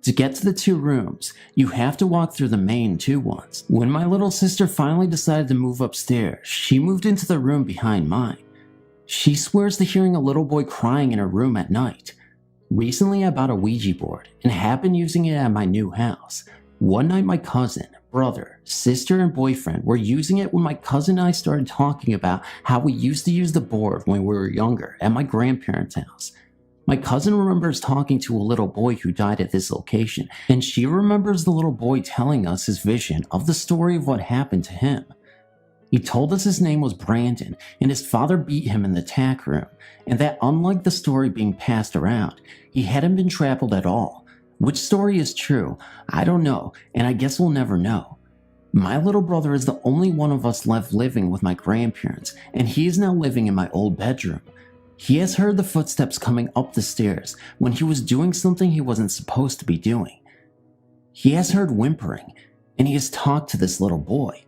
To get to the 2 rooms, you have to walk through the main 2 ones. When my little sister finally decided to move upstairs, she moved into the room behind mine. She swears to hearing a little boy crying in her room at night. Recently I bought a Ouija board and have been using it at my new house. One night my cousin, brother, sister, and boyfriend were using it when my cousin and I started talking about how we used to use the board when we were younger at my grandparents' house. My cousin remembers talking to a little boy who died at this location, and she remembers the little boy telling us his vision of the story of what happened to him. He told us his name was Brandon, and his father beat him in the tack room, and that unlike the story being passed around, he hadn't been trampled at all. Which story is true, I don't know, and I guess we'll never know. My little brother is the only one of us left living with my grandparents, and he is now living in my old bedroom. He has heard the footsteps coming up the stairs when he was doing something he wasn't supposed to be doing. He has heard whimpering, and he has talked to this little boy.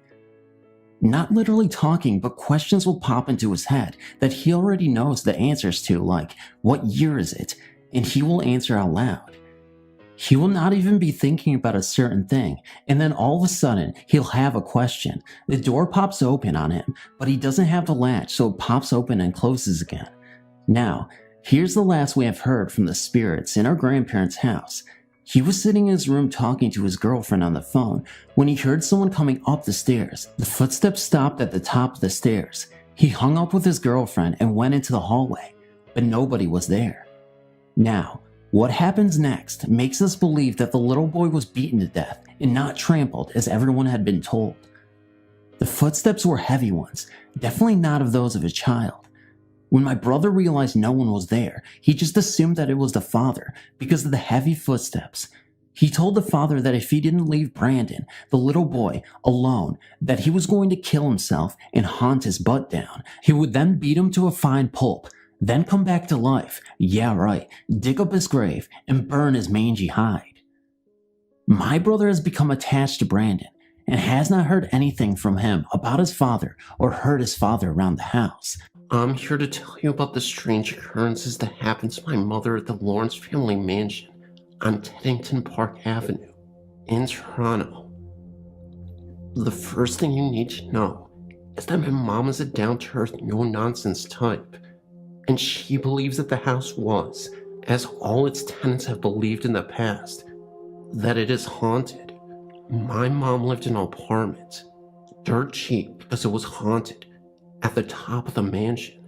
Not literally talking, but questions will pop into his head that he already knows the answers to, like, what year is it? And he will answer out loud. He will not even be thinking about a certain thing, and then all of a sudden, he'll have a question. The door pops open on him, but he doesn't have the latch, so it pops open and closes again. Now, here's the last we have heard from the spirits in our grandparents' house. He was sitting in his room talking to his girlfriend on the phone when he heard someone coming up the stairs. The footsteps stopped at the top of the stairs. He hung up with his girlfriend and went into the hallway, but nobody was there. Now, what happens next makes us believe that the little boy was beaten to death and not trampled as everyone had been told. The footsteps were heavy ones, definitely not of those of a child. When my brother realized no one was there, he just assumed that it was the father because of the heavy footsteps. He told the father that if he didn't leave Brandon, the little boy, alone, that he was going to kill himself and haunt his butt down. He would then beat him to a fine pulp, then come back to life, yeah right, dig up his grave and burn his mangy hide. My brother has become attached to Brandon and has not heard anything from him about his father or heard his father around the house. I'm here to tell you about the strange occurrences that happened to my mother at the Lawrence family mansion on Teddington Park Avenue in Toronto. The first thing you need to know is that my mom is a down-to-earth, no-nonsense type, and she believes that the house was, as all its tenants have believed in the past, that it is haunted. My mom lived in an apartment, dirt cheap because it was haunted, at the top of the mansion.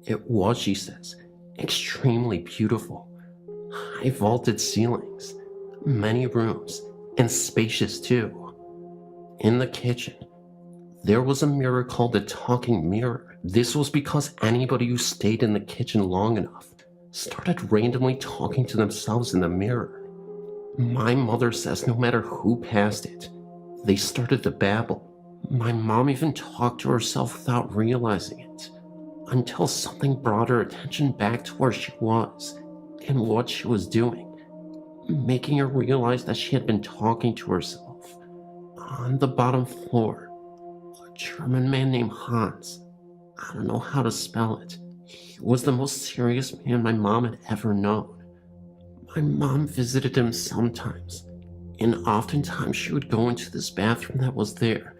It was, she says, extremely beautiful. High vaulted ceilings, many rooms, and spacious too. In the kitchen, there was a mirror called the talking mirror. This was because anybody who stayed in the kitchen long enough started randomly talking to themselves in the mirror. My mother says no matter who passed it, they started to babble. My mom even talked to herself without realizing it, until something brought her attention back to where she was and what she was doing, making her realize that she had been talking to herself. On the bottom floor, a German man named Hans, I don't know how to spell it, he was the most serious man my mom had ever known. My mom visited him sometimes, and oftentimes she would go into this bathroom that was there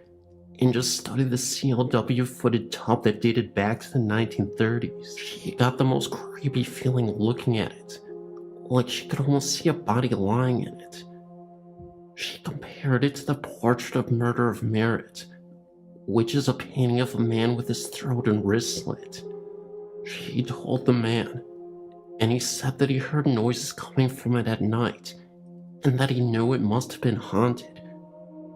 and just study the CLW footed tub that dated back to the 1930s. She got the most creepy feeling looking at it, like she could almost see a body lying in it. She compared it to the Portrait of Murder of Merit, which is a painting of a man with his throat and wrist slit. She told the man, and he said that he heard noises coming from it at night, and that he knew it must have been haunted,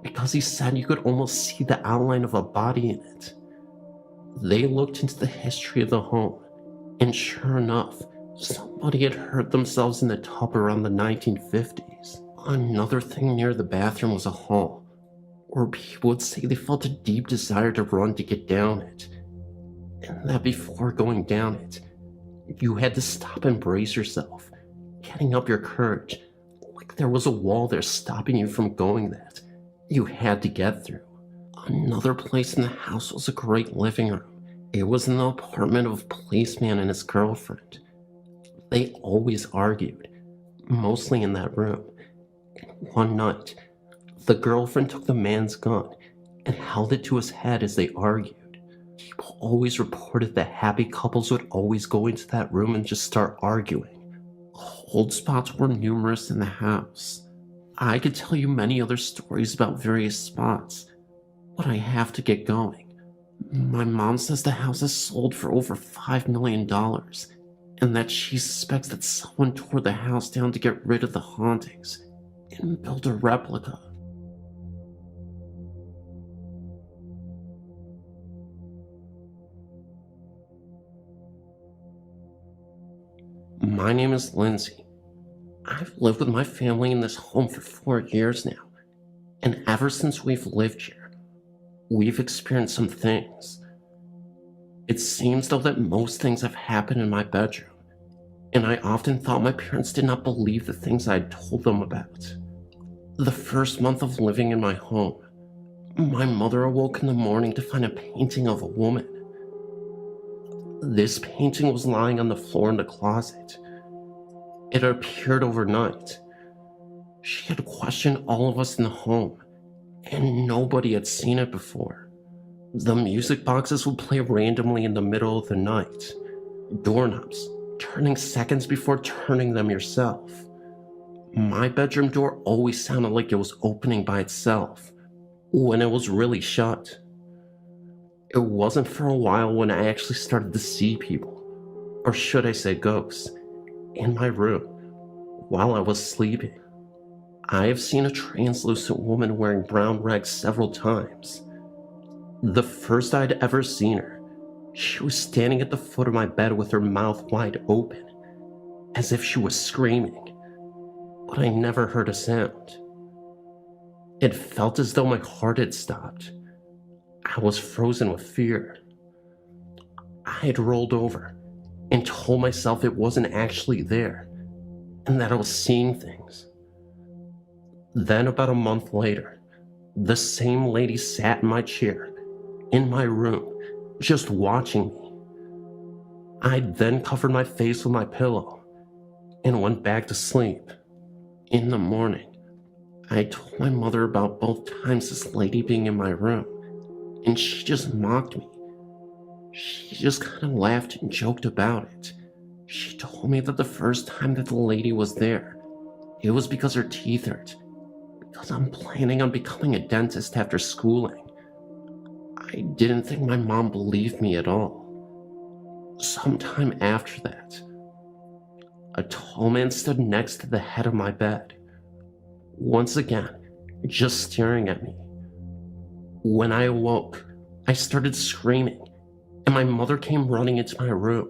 because he said you could almost see the outline of a body in it. They looked into the history of the home, and sure enough, somebody had hurt themselves in the tub around the 1950s. Another thing near the bathroom was a hall, where people would say they felt a deep desire to run to get down it, and that before going down it, you had to stop and brace yourself, getting up your courage, like there was a wall there stopping you from going that you had to get through. Another place in the house was a great living room. It was in the apartment of a policeman and his girlfriend. They always argued, mostly in that room. And one night, the girlfriend took the man's gun and held it to his head as they argued. People always reported that happy couples would always go into that room and just start arguing. Cold spots were numerous in the house. I could tell you many other stories about various spots, but I have to get going. My mom says the house is sold for over $5 million, and that she suspects that someone tore the house down to get rid of the hauntings and build a replica. My name is Lindsay. I've lived with my family in this home for 4 years now, and ever since we've lived here, we've experienced some things. It seems though that most things have happened in my bedroom, and I often thought my parents did not believe the things I had told them about. The first month of living in my home, my mother awoke in the morning to find a painting of a woman. This painting was lying on the floor in the closet. It appeared overnight. She had questioned all of us in the home, and nobody had seen it before. The music boxes would play randomly in the middle of the night. Doorknobs, turning seconds before turning them yourself. My bedroom door always sounded like it was opening by itself, when it was really shut. It wasn't for a while when I actually started to see people, or should I say ghosts, in my room while I was sleeping. I have seen a translucent woman wearing brown rags several times. The first I'd ever seen her, she was standing at the foot of my bed with her mouth wide open, as if she was screaming, but I never heard a sound. It felt as though my heart had stopped. I was frozen with fear. I had rolled over and told myself it wasn't actually there, and that I was seeing things. Then about a month later, the same lady sat in my chair, in my room, just watching me. I then covered my face with my pillow and went back to sleep. In the morning, I told my mother about both times this lady being in my room, and she just mocked me. She just kind of laughed and joked about it. She told me that the first time that the lady was there, it was because her teeth hurt, because I'm planning on becoming a dentist after schooling. I didn't think my mom believed me at all. Sometime after that, a tall man stood next to the head of my bed, once again, just staring at me. When I awoke, I started screaming, and my mother came running into my room.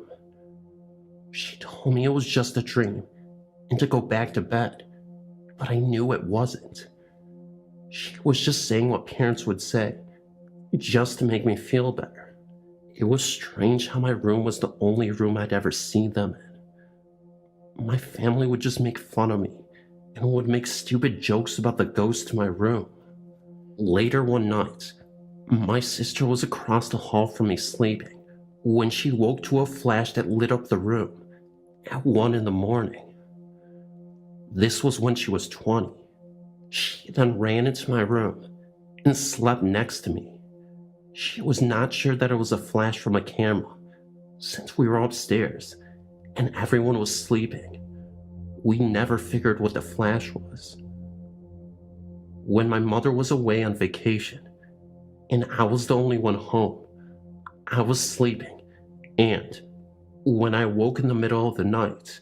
She told me it was just a dream and to go back to bed, but I knew it wasn't. She was just saying what parents would say, just to make me feel better. It was strange how my room was the only room I'd ever seen them in. My family would just make fun of me and would make stupid jokes about the ghost in my room. Later one night, my sister was across the hall from me sleeping when she woke to a flash that lit up the room at 1 a.m. This was when she was 20. She then ran into my room and slept next to me. She was not sure that it was a flash from a camera, since we were upstairs and everyone was sleeping. We never figured what the flash was. When my mother was away on vacation, and I was the only one home, I was sleeping, and when I woke in the middle of the night,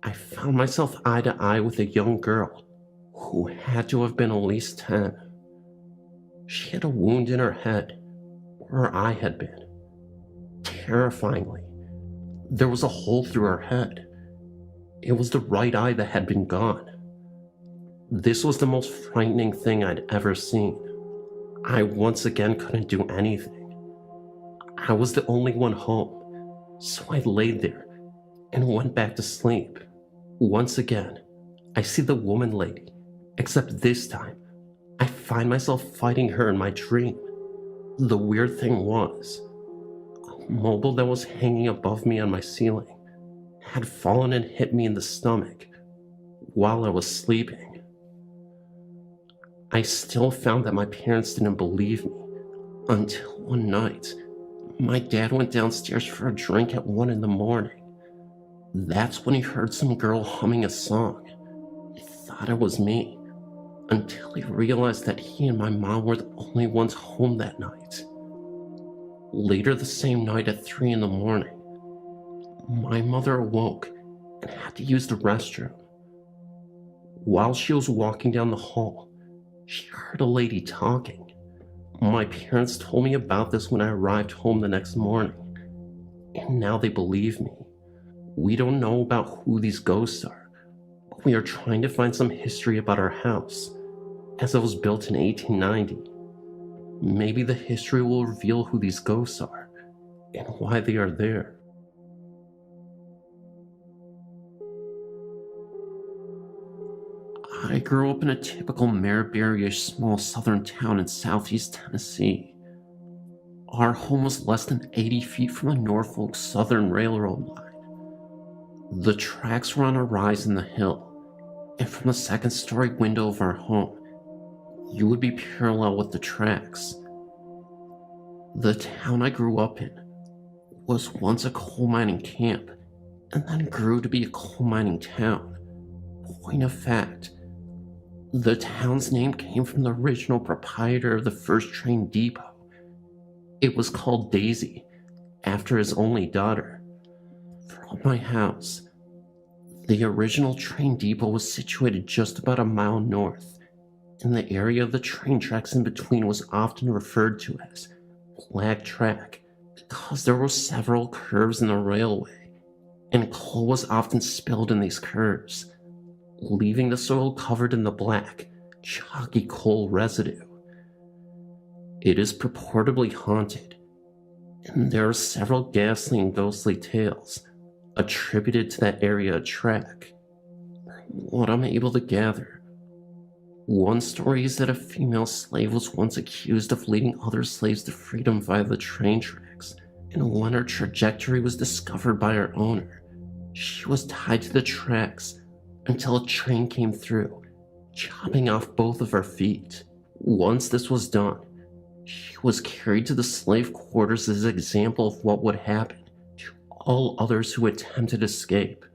I found myself eye to eye with a young girl who had to have been at least 10. She had a wound in her head where I had been. Terrifyingly, there was a hole through her head. It was the right eye that had been gone. This was the most frightening thing I'd ever seen. I once again couldn't do anything. I was the only one home, so I laid there and went back to sleep. Once again, I see the woman lady, except this time, I find myself fighting her in my dream. The weird thing was, a mobile that was hanging above me on my ceiling had fallen and hit me in the stomach while I was sleeping. I still found that my parents didn't believe me until one night, my dad went downstairs for a drink at 1 a.m. That's when he heard some girl humming a song. He thought it was me, until he realized that he and my mom were the only ones home that night. Later the same night at 3 a.m, my mother awoke and had to use the restroom. While she was walking down the hall, she heard a lady talking. My parents told me about this when I arrived home the next morning, and now they believe me. We don't know about who these ghosts are, but we are trying to find some history about our house, as it was built in 1890. Maybe the history will reveal who these ghosts are, and why they are there. I grew up in a typical Maryberry-ish small southern town in southeast Tennessee. Our home was less than 80 feet from a Norfolk Southern Railroad line. The tracks were on a rise in the hill, and from the second-story window of our home, you would be parallel with the tracks. The town I grew up in was once a coal mining camp, and then grew to be a coal mining town. Point of fact, the town's name came from the original proprietor of the first train depot. It was called Daisy, after his only daughter. From my house, the original train depot was situated just about a mile north, and the area of the train tracks in between was often referred to as Black Track because there were several curves in the railway, and coal was often spilled in these curves, leaving the soil covered in the black, chalky coal residue. It is purportedly haunted, and there are several ghastly and ghostly tales attributed to that area of track. From what I'm able to gather, One story is that a female slave was once accused of leading other slaves to freedom via the train tracks, and when her trajectory was discovered by her owner, she was tied to the tracks until a train came through, chopping off both of her feet. Once this was done, she was carried to the slave quarters as an example of what would happen to all others who attempted escape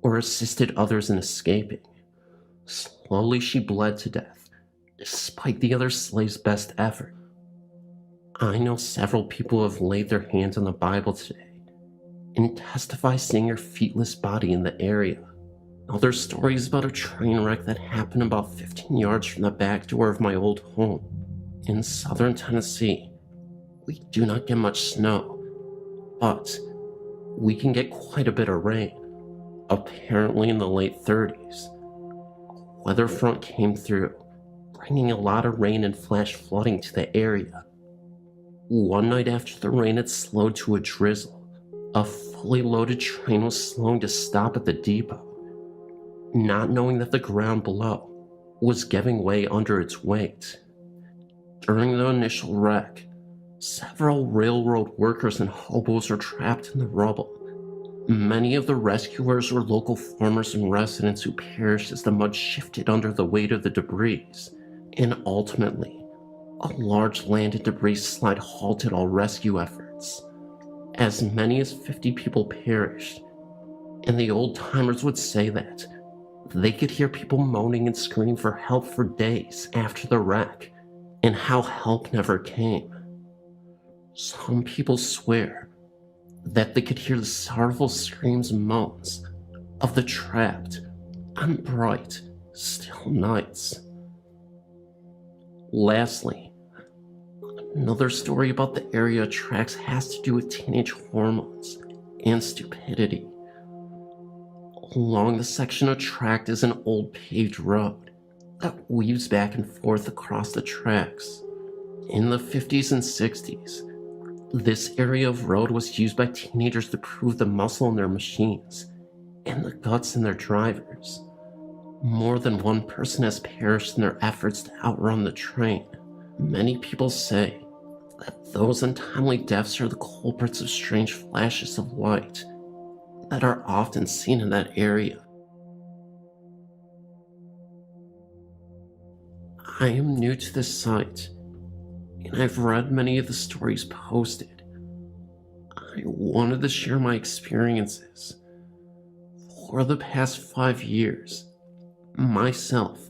or assisted others in escaping. Slowly she bled to death, despite the other slaves' best effort. I know several people who have laid their hands on the Bible today and testify seeing her feetless body in the area. Another story is about a train wreck that happened about 15 yards from the back door of my old home. In southern Tennessee, we do not get much snow, but we can get quite a bit of rain. Apparently in the late 30s, a weather front came through, bringing a lot of rain and flash flooding to the area. One night after the rain had slowed to a drizzle, a fully loaded train was slowing to stop at the depot, not knowing that the ground below was giving way under its weight. During the initial wreck, several railroad workers and hobos were trapped in the rubble. Many of the rescuers were local farmers and residents who perished as the mud shifted under the weight of the debris, and ultimately, a large land and debris slide halted all rescue efforts. As many as 50 people perished, and the old-timers would say that they could hear people moaning and screaming for help for days after the wreck, and how help never came. Some people swear that they could hear the sorrowful screams and moans of the trapped on bright, still nights. Lastly, another story about the area tracks has to do with teenage hormones and stupidity. Along the section of track is an old paved road that weaves back and forth across the tracks. In the 50s and 60s, this area of road was used by teenagers to prove the muscle in their machines and the guts in their drivers. More than one person has perished in their efforts to outrun the train. Many people say that those untimely deaths are the culprits of strange flashes of light that are often seen in that area. I am new to this site, and I've read many of the stories posted. I wanted to share my experiences. For the past 5 years, myself,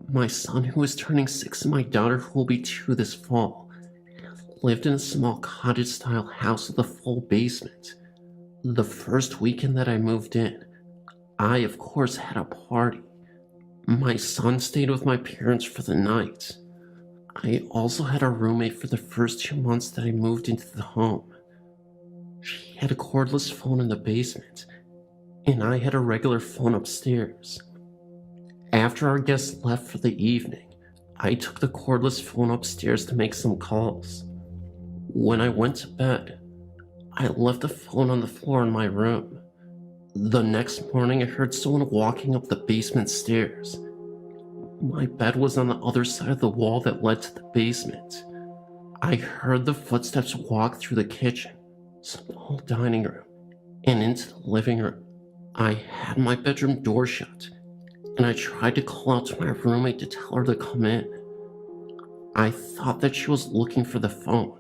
my son who is turning 6, and my daughter who will be 2 this fall, lived in a small cottage-style house with a full basement. The first weekend that I moved in, I of course had a party. My son stayed with my parents for the night. I also had a roommate for the first 2 months that I moved into the home. She had a cordless phone in the basement, and I had a regular phone upstairs. After our guests left for the evening, I took the cordless phone upstairs to make some calls. When I went to bed, I left the phone on the floor in my room. The next morning, I heard someone walking up the basement stairs. My bed was on the other side of the wall that led to the basement. I heard the footsteps walk through the kitchen, small dining room, and into the living room. I had my bedroom door shut, and I tried to call out to my roommate to tell her to come in. I thought that she was looking for the phone.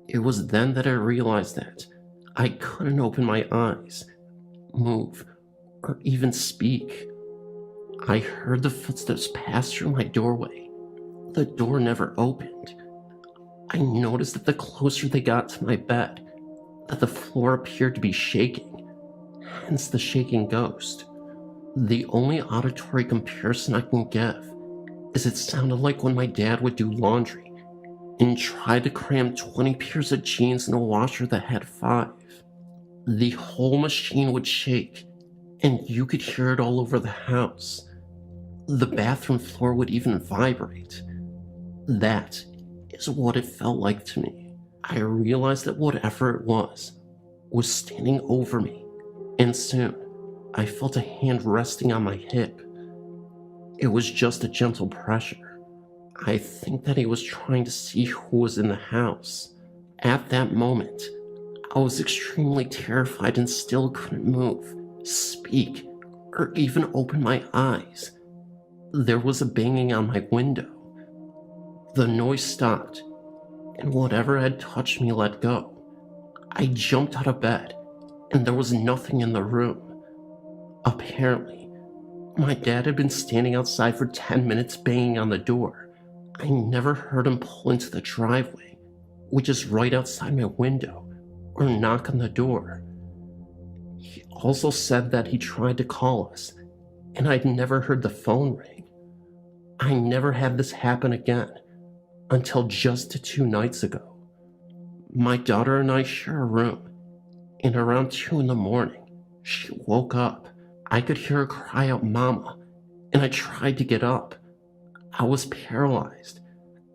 It was then that I realized that I couldn't open my eyes, move, or even speak. I heard the footsteps pass through my doorway. The door never opened. I noticed that the closer they got to my bed, that the floor appeared to be shaking, hence the shaking ghost. The only auditory comparison I can give is it sounded like when my dad would do laundry and try to cram 20 pairs of jeans in a washer that had 5. The whole machine would shake, and you could hear it all over the house. The bathroom floor would even vibrate. That is what it felt like to me. I realized that whatever it was standing over me, and soon I felt a hand resting on my hip. It was just a gentle pressure. I think that he was trying to see who was in the house. At that moment, I was extremely terrified and still couldn't move, speak, or even open my eyes. There was a banging on my window. The noise stopped, and whatever had touched me let go. I jumped out of bed, and there was nothing in the room. Apparently, my dad had been standing outside for 10 minutes banging on the door. I never heard him pull into the driveway, which is right outside my window, or knock on the door. He also said that he tried to call us, and I'd never heard the phone ring. I never had this happen again, until just 2 nights ago. My daughter and I share a room, and around 2 in the morning, she woke up. I could hear her cry out, "Mama," and I tried to get up. I was paralyzed.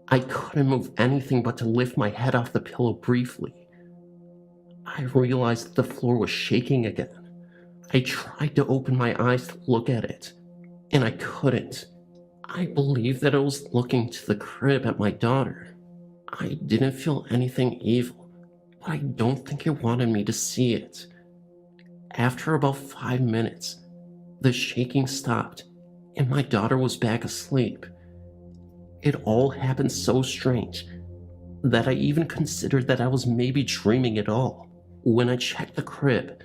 I couldn't move anything but to lift my head off the pillow briefly. I realized that the floor was shaking again. I tried to open my eyes to look at it, and I couldn't. I believed that it was looking to the crib at my daughter. I didn't feel anything evil, but I don't think it wanted me to see it. After about 5 minutes, the shaking stopped, and my daughter was back asleep. It all happened so strange that I even considered that I was maybe dreaming it all. When I checked the crib,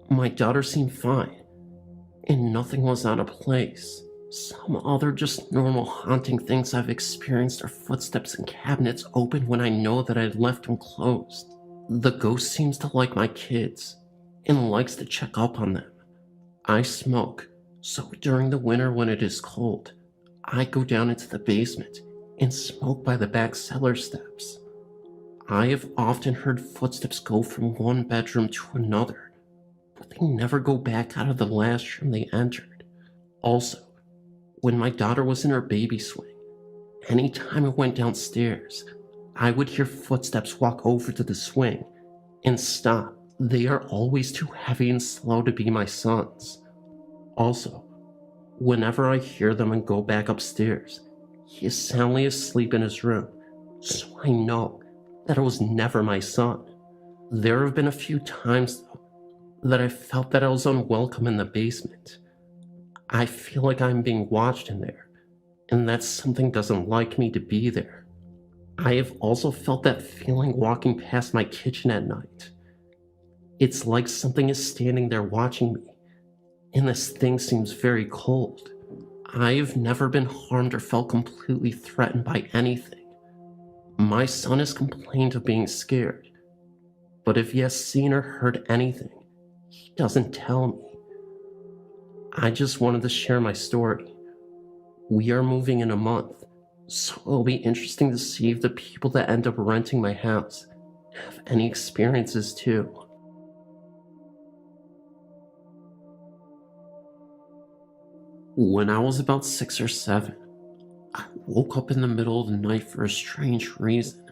my daughter seemed fine, and nothing was out of place. Some other just normal haunting things I've experienced are footsteps in cabinets open when I know that I'd left them closed. The ghost seems to like my kids, and likes to check up on them. I smoke, so during the winter when it is cold, I go down into the basement and smoke by the back cellar steps. I have often heard footsteps go from one bedroom to another, but they never go back out of the last room they entered. Also, when my daughter was in her baby swing, anytime I went downstairs, I would hear footsteps walk over to the swing and stop. They are always too heavy and slow to be my son's. Also, whenever I hear them and go back upstairs, he is soundly asleep in his room, so I know that it was never my son. There have been a few times, though, that I felt that I was unwelcome in the basement. I feel like I'm being watched in there, and that something doesn't like me to be there. I have also felt that feeling walking past my kitchen at night. It's like something is standing there watching me, and this thing seems very cold. I have never been harmed or felt completely threatened by anything. My son has complained of being scared, but if he has seen or heard anything, he doesn't tell me. I just wanted to share my story. We are moving in a month, so it'll be interesting to see if the people that end up renting my house have any experiences too. When I was about 6 or 7, I woke up in the middle of the night for a strange reason.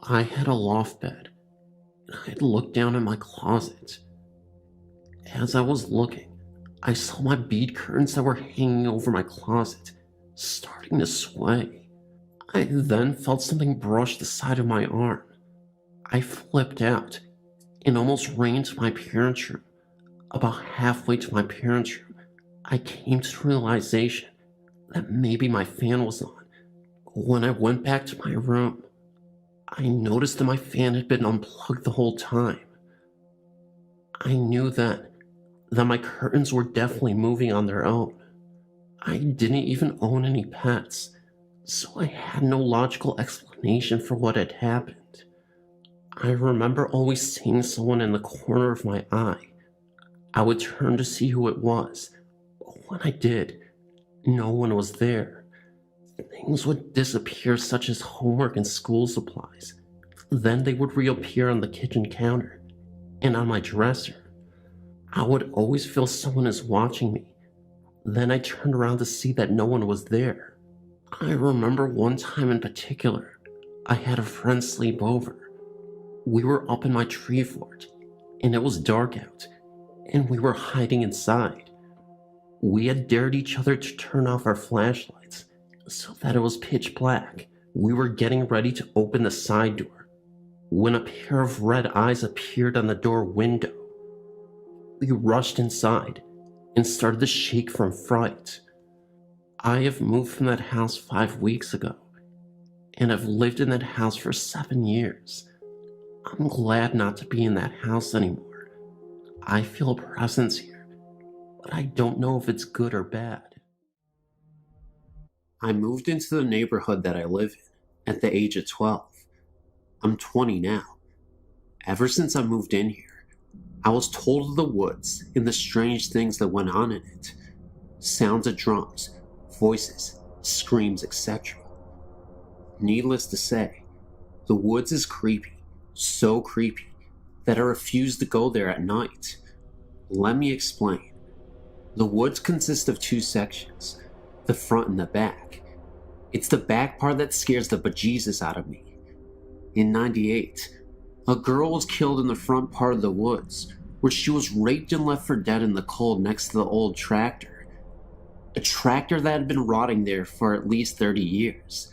I had a loft bed, and I had looked down in my closet. As I was looking, I saw my bead curtains that were hanging over my closet starting to sway. I then felt something brush the side of my arm. I flipped out and almost ran into my parents' room. About halfway to my parents' room, I came to the realization that maybe my fan was on. When I went back to my room, I noticed that my fan had been unplugged the whole time. I knew then that my curtains were definitely moving on their own. I didn't even own any pets, so I had no logical explanation for what had happened. I remember always seeing someone in the corner of my eye. I would turn to see who it was, but when I did, no one was there. Things would disappear, such as homework and school supplies. Then they would reappear on the kitchen counter and on my dresser. I would always feel someone is watching me. Then I turned around to see that no one was there. I remember one time in particular, I had a friend sleep over. We were up in my tree fort, and it was dark out, and we were hiding inside. We had dared each other to turn off our flashlights so that it was pitch black. We were getting ready to open the side door when a pair of red eyes appeared on the door window. We rushed inside and started to shake from fright. I have moved from that house 5 weeks ago, and I've lived in that house for 7 years. I'm glad not to be in that house anymore. I feel a presence here, but I don't know if it's good or bad. I moved into the neighborhood that I live in at the age of 12. I'm 20 now. Ever since I moved in here, I was told of the woods and the strange things that went on in it. Sounds of drums, voices, screams, etc. Needless to say, the woods is creepy, so creepy that I refuse to go there at night. Let me explain. The woods consist of 2 sections, the front and the back. It's the back part that scares the bejesus out of me. In '98, a girl was killed in the front part of the woods, where she was raped and left for dead in the cold next to the old tractor. A tractor that had been rotting there for at least 30 years.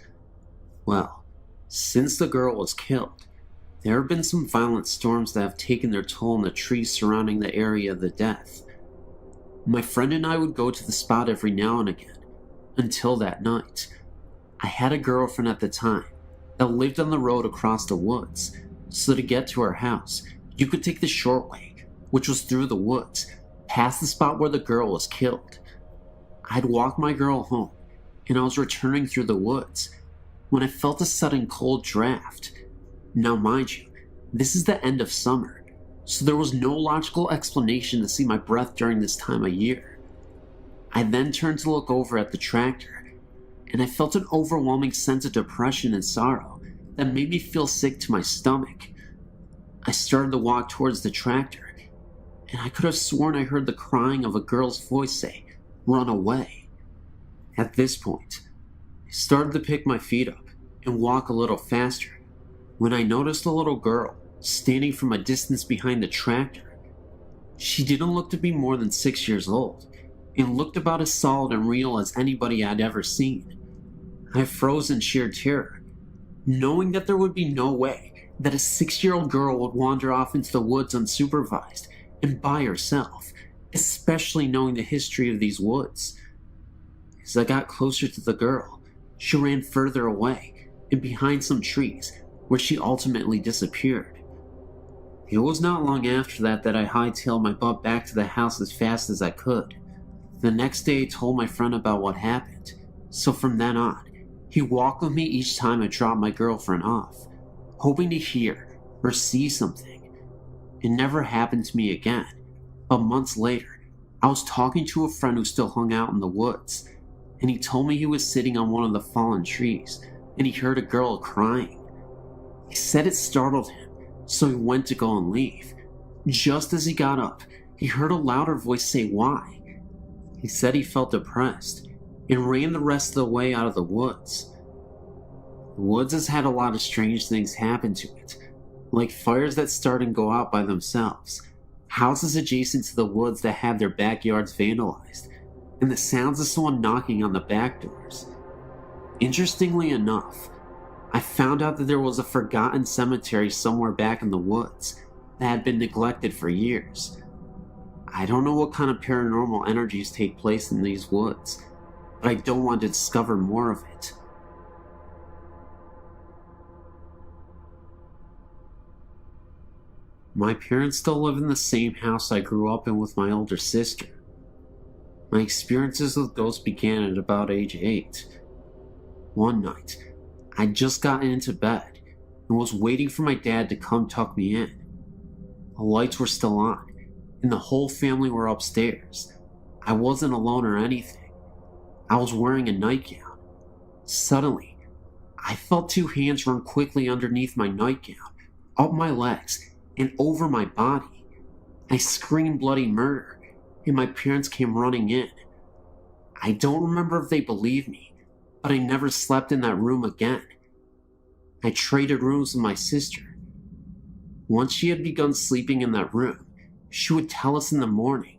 Well, since the girl was killed, there have been some violent storms that have taken their toll on the trees surrounding the area of the death. My friend and I would go to the spot every now and again, until that night. I had a girlfriend at the time that lived on the road across the woods, so to get to her house, you could take the short way, which was through the woods, past the spot where the girl was killed. I'd walk my girl home, and I was returning through the woods when I felt a sudden cold draft. Now mind you, this is the end of summer, so there was no logical explanation to see my breath during this time of year. I then turned to look over at the tractor, and I felt an overwhelming sense of depression and sorrow that made me feel sick to my stomach. I started to walk towards the tractor, and I could have sworn I heard the crying of a girl's voice say, "Run away." At this point, I started to pick my feet up and walk a little faster when I noticed a little girl standing from a distance behind the tractor. She didn't look to be more than 6 years old and looked about as solid and real as anybody I'd ever seen. I froze in sheer terror, knowing that there would be no way that a 6-year-old girl would wander off into the woods unsupervised and by herself, especially knowing the history of these woods. As I got closer to the girl, she ran further away and behind some trees, where she ultimately disappeared. It was not long after that I hightailed my butt back to the house as fast as I could. The next day I told my friend about what happened, so from then on, he walked with me each time I dropped my girlfriend off, hoping to hear or see something. It never happened to me again, but months later, I was talking to a friend who still hung out in the woods, and he told me he was sitting on one of the fallen trees, and he heard a girl crying. He said it startled him, so he went to go and leave. Just as he got up, he heard a louder voice say why. He said he felt depressed, and ran the rest of the way out of the woods. The woods has had a lot of strange things happen to it, like fires that start and go out by themselves, houses adjacent to the woods that have their backyards vandalized, and the sounds of someone knocking on the back doors. Interestingly enough, I found out that there was a forgotten cemetery somewhere back in the woods that had been neglected for years. I don't know what kind of paranormal energies take place in these woods, but I don't want to discover more of it. My parents still live in the same house I grew up in with my older sister. My experiences with ghosts began at about age 8. One night, I'd just gotten into bed and was waiting for my dad to come tuck me in. The lights were still on, and the whole family were upstairs. I wasn't alone or anything. I was wearing a nightgown. Suddenly, I felt 2 hands run quickly underneath my nightgown, up my legs, and over my body. I screamed bloody murder, and my parents came running in. I don't remember if they believed me, but I never slept in that room again. I traded rooms with my sister. Once she had begun sleeping in that room, she would tell us in the morning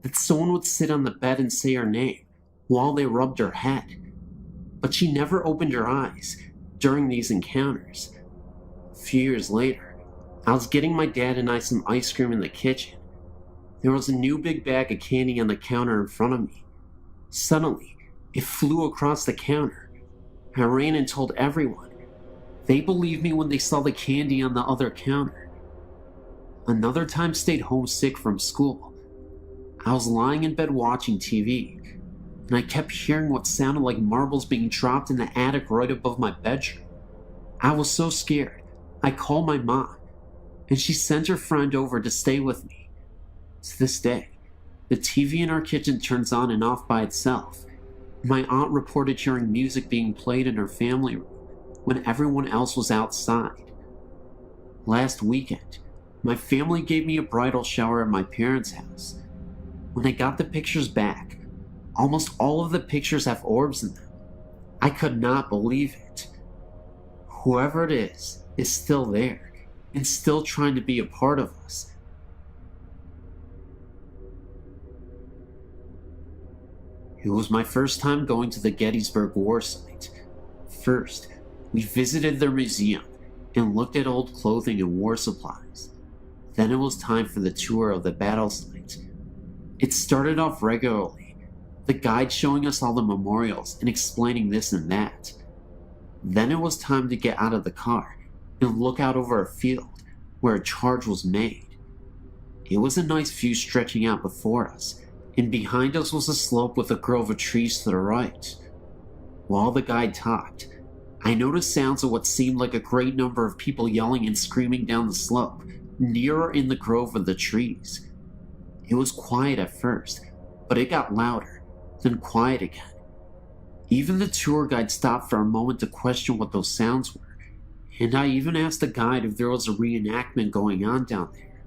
that someone would sit on the bed and say her name while they rubbed her head, but she never opened her eyes during these encounters. A few years later, I was getting my dad and I some ice cream in the kitchen. There was a new big bag of candy on the counter in front of me. Suddenly, it flew across the counter. I ran and told everyone. They believed me when they saw the candy on the other counter. Another time stayed homesick from school. I was lying in bed watching TV, and I kept hearing what sounded like marbles being dropped in the attic right above my bedroom. I was so scared, I called my mom, and she sent her friend over to stay with me. To this day, the TV in our kitchen turns on and off by itself. My aunt reported hearing music being played in her family room when everyone else was outside. Last weekend, my family gave me a bridal shower at my parents' house. When I got the pictures back, almost all of the pictures have orbs in them. I could not believe it. Whoever it is still there and still trying to be a part of us. It was my first time going to the Gettysburg War site. First, we visited their museum and looked at old clothing and war supplies. Then it was time for the tour of the battle site. It started off regularly, the guide showing us all the memorials and explaining this and that. Then it was time to get out of the car and look out over a field where a charge was made. It was a nice view stretching out before us, and behind us was a slope with a grove of trees to the right. While the guide talked, I noticed sounds of what seemed like a great number of people yelling and screaming down the slope, nearer in the grove of the trees. It was quiet at first, but it got louder, then quiet again. Even the tour guide stopped for a moment to question what those sounds were, and I even asked the guide if there was a reenactment going on down there.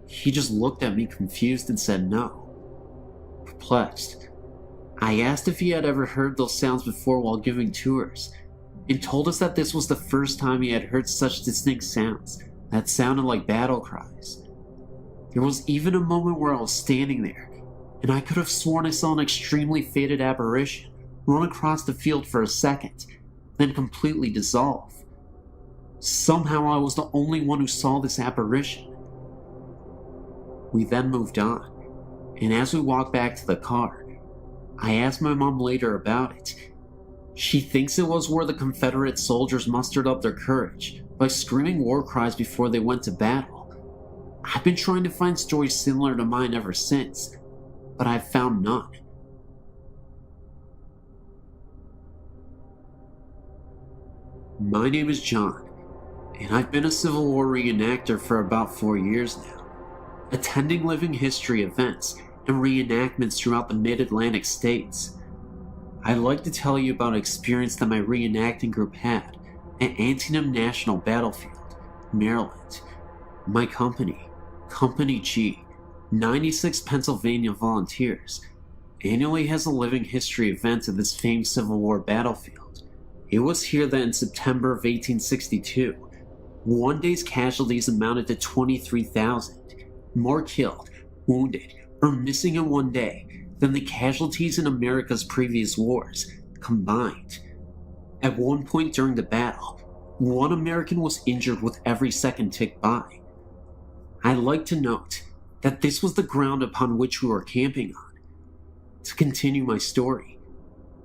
He just looked at me confused and said no. Perplexed, I asked if he had ever heard those sounds before while giving tours, and told us that this was the first time he had heard such distinct sounds that sounded like battle cries. There was even a moment where I was standing there, and I could have sworn I saw an extremely faded apparition run across the field for a second, then completely dissolve. Somehow I was the only one who saw this apparition. We then moved on, and as we walked back to the car, I asked my mom later about it. She thinks it was where the Confederate soldiers mustered up their courage by screaming war cries before they went to battle. I've been trying to find stories similar to mine ever since, but I've found none. My name is John, and I've been a Civil War reenactor for about 4 years now, attending living history events and reenactments throughout the mid-Atlantic states. I'd like to tell you about an experience that my reenacting group had at Antietam National Battlefield, Maryland. My company, Company G, 96 Pennsylvania Volunteers, annually has a living history event at this famed Civil War battlefield. It was here that in September of 1862, one day's casualties amounted to 23,000, more killed, wounded, or missing in one day than the casualties in America's previous wars combined. At one point during the battle, one American was injured with every second ticked by. I'd like to note that this was the ground upon which we were camping on. To continue my story,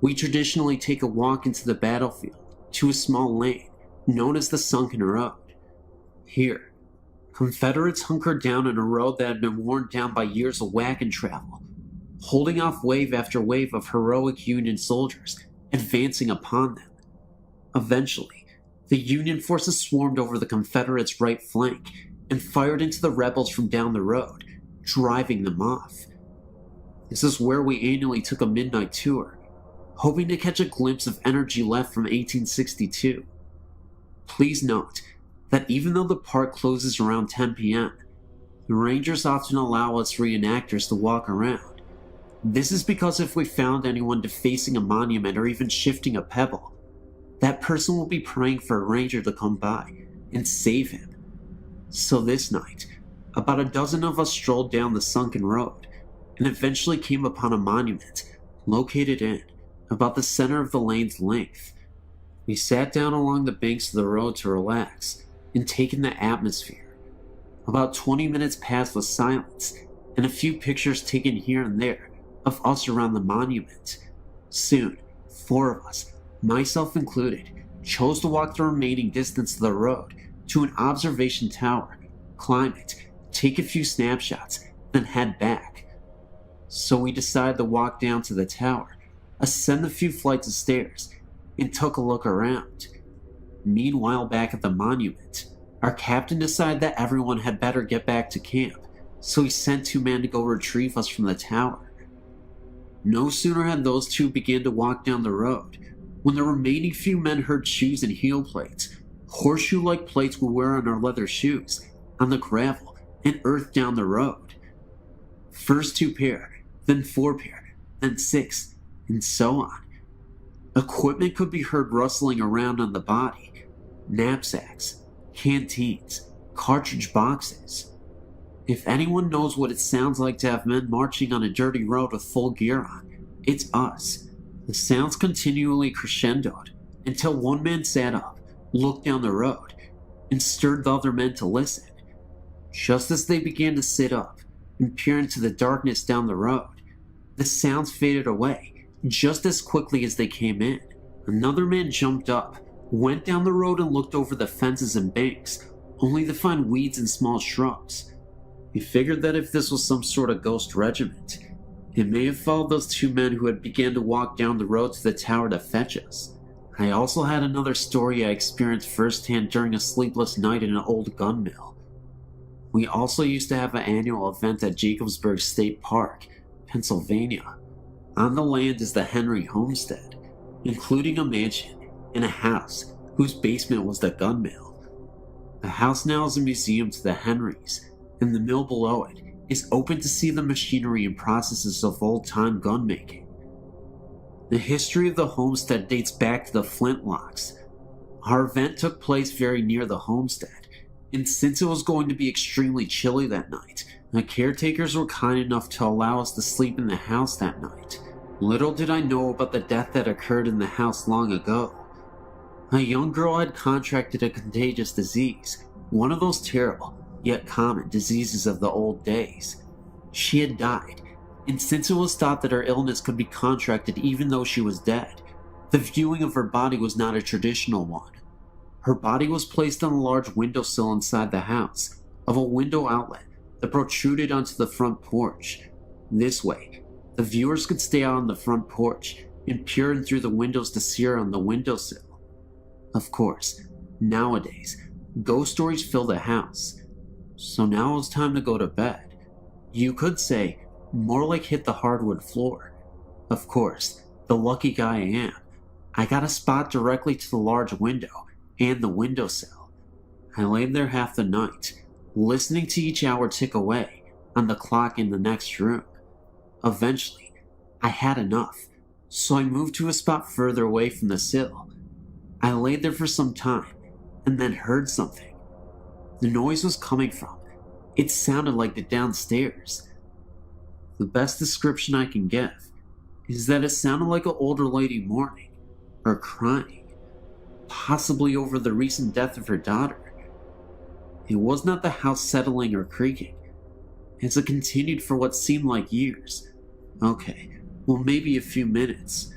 we traditionally take a walk into the battlefield to a small lane known as the Sunken Road. Here, Confederates hunkered down on a road that had been worn down by years of wagon travel, holding off wave after wave of heroic Union soldiers advancing upon them. Eventually, the Union forces swarmed over the Confederates' right flank and fired into the rebels from down the road, driving them off. This is where we annually took a midnight tour, hoping to catch a glimpse of energy left from 1862. Please note that even though the park closes around 10 p.m., the rangers often allow us reenactors to walk around. This is because if we found anyone defacing a monument or even shifting a pebble, that person will be praying for a ranger to come by and save him. So this night, about a dozen of us strolled down the sunken road and eventually came upon a monument located in about the center of the lane's length. We sat down along the banks of the road to relax and take in the atmosphere. About 20 minutes passed with silence and a few pictures taken here and there of us around the monument. Soon, 4 of us, myself included, chose to walk the remaining distance of the road to an observation tower, climb it, take a few snapshots, then head back. So we decided to walk down to the tower, ascend a few flights of stairs, and took a look around. Meanwhile, back at the monument, our captain decided that everyone had better get back to camp, so he sent 2 men to go retrieve us from the tower. No sooner had those 2 began to walk down the road, when the remaining few men heard shoes and heel plates, horseshoe-like plates we wear on our leather shoes, on the gravel and earth down the road. First 2 pair, then 4 pair, then 6, and so on. Equipment could be heard rustling around on the body: knapsacks, canteens, cartridge boxes. If anyone knows what it sounds like to have men marching on a dirty road with full gear on, it's us. The sounds continually crescendoed until one man sat up, looked down the road, and stirred the other men to listen. Just as they began to sit up and peer into the darkness down the road, the sounds faded away just as quickly as they came in. Another man jumped up, went down the road and looked over the fences and banks, only to find weeds and small shrubs. He figured that if this was some sort of ghost regiment, it may have followed those 2 men who had begun to walk down the road to the tower to fetch us. I also had another story I experienced firsthand during a sleepless night in an old gun mill. We also used to have an annual event at Jacobsburg State Park, Pennsylvania. On the land is the Henry homestead, including a mansion and a house whose basement was the gun mill. The house now is a museum to the Henrys, and the mill below it is open to see the machinery and processes of old-time gun making. The history of the homestead dates back to the Flintlocks. Our event took place very near the homestead, and since it was going to be extremely chilly that night, the caretakers were kind enough to allow us to sleep in the house that night. Little did I know about the death that occurred in the house long ago. A young girl had contracted a contagious disease, one of those terrible, yet common diseases of the old days. She had died, and since it was thought that her illness could be contracted even though she was dead, the viewing of her body was not a traditional one. Her body was placed on a large windowsill inside the house, of a window outlet that protruded onto the front porch. This way, the viewers could stay out on the front porch and peer in through the windows to see her on the windowsill. Of course, nowadays, ghost stories fill the house, so now it was time to go to bed. You could say, more like hit the hardwood floor. Of course, the lucky guy I am, I got a spot directly to the large window and the windowsill. I laid there half the night, listening to each hour tick away on the clock in the next room. Eventually, I had enough, so I moved to a spot further away from the sill. I laid there for some time, and then heard something. The noise was coming from, it sounded like the downstairs. The best description I can give is that it sounded like an older lady mourning, or crying, possibly over the recent death of her daughter. It was not the house settling or creaking, as it continued for what seemed like years. Okay, well, maybe a few minutes.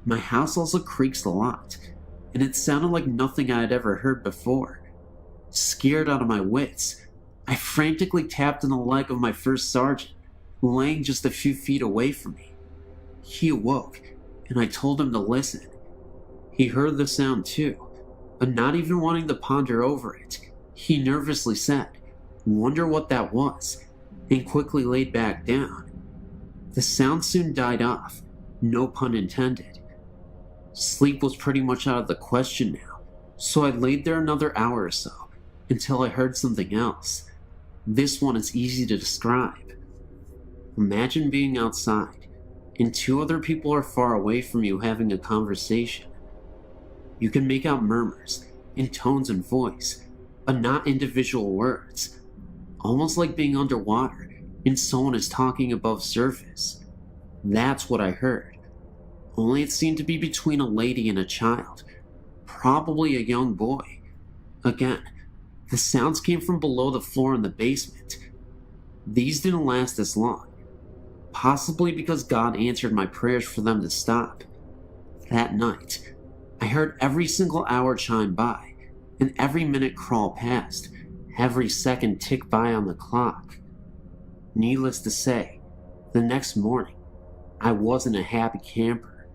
My house also creaks a lot, and it sounded like nothing I had ever heard before. Scared out of my wits, I frantically tapped on the leg of my first sergeant, laying just a few feet away from me. He awoke, and I told him to listen. He heard the sound too, but not even wanting to ponder over it, he nervously said, "Wonder what that was," and quickly laid back down. The sound soon died off, no pun intended. Sleep was pretty much out of the question now, so I laid there another hour or so, until I heard something else. This one is easy to describe. Imagine being outside, and 2 other people are far away from you having a conversation. You can make out murmurs, in tones and voice, but not individual words. Almost like being underwater, and someone is talking above surface. That's what I heard. Only it seemed to be between a lady and a child, probably a young boy. Again, the sounds came from below the floor in the basement. These didn't last as long, possibly because God answered my prayers for them to stop. That night, I heard every single hour chime by, and every minute crawl past, every second tick by on the clock. Needless to say, the next morning, I wasn't a happy camper.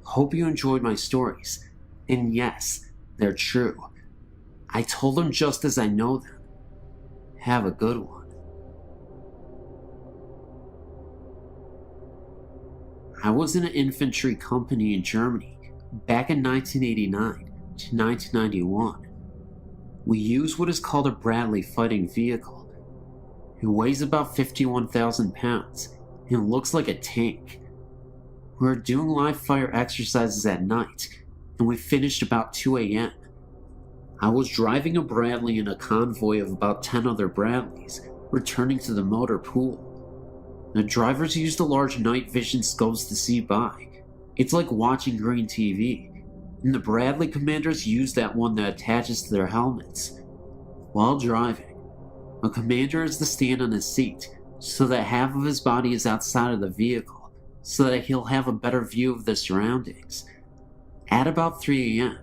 Hope you enjoyed my stories, and yes, they're true. I told them just as I know them. Have a good one. I was in an infantry company in Germany back in 1989 to 1991. We used what is called a Bradley fighting vehicle. It weighs about 51,000 pounds and looks like a tank. We were doing live fire exercises at night, and we finished about 2 a.m. I was driving a Bradley in a convoy of about 10 other Bradleys, returning to the motor pool. The drivers used a large night vision scopes to see by. It's like watching green TV, and the Bradley commanders use that one that attaches to their helmets. While driving, a commander is to stand on his seat so that half of his body is outside of the vehicle, so that he'll have a better view of the surroundings. At about 3 a.m.,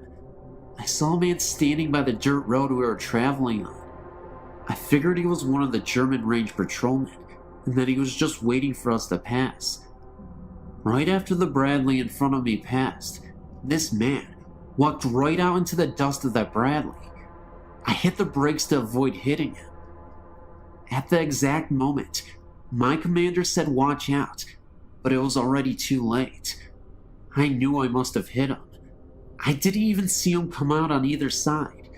I saw a man standing by the dirt road we were traveling on. I figured he was one of the German range patrolmen, and that he was just waiting for us to pass. Right after the Bradley in front of me passed, this man walked right out into the dust of that Bradley. I hit the brakes to avoid hitting him. At the exact moment, my commander said watch out, but it was already too late. I knew I must have hit him. I didn't even see him come out on either side.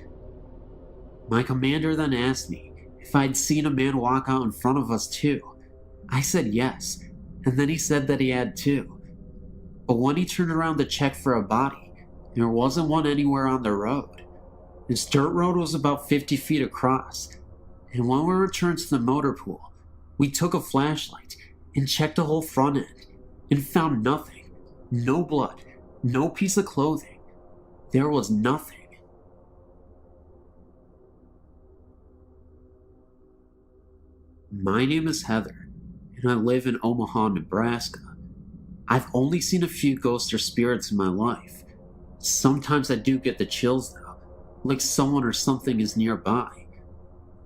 My commander then asked me if I'd seen a man walk out in front of us too. I said yes, and then he said that he had too. But when he turned around to check for a body, there wasn't one anywhere on the road. This dirt road was about 50 feet across, and when we returned to the motor pool, we took a flashlight and checked the whole front end, and found nothing. No blood, no piece of clothing. There was nothing. My name is Heather, and I live in Omaha, Nebraska. I've only seen a few ghosts or spirits in my life. Sometimes I do get the chills though, like someone or something is nearby.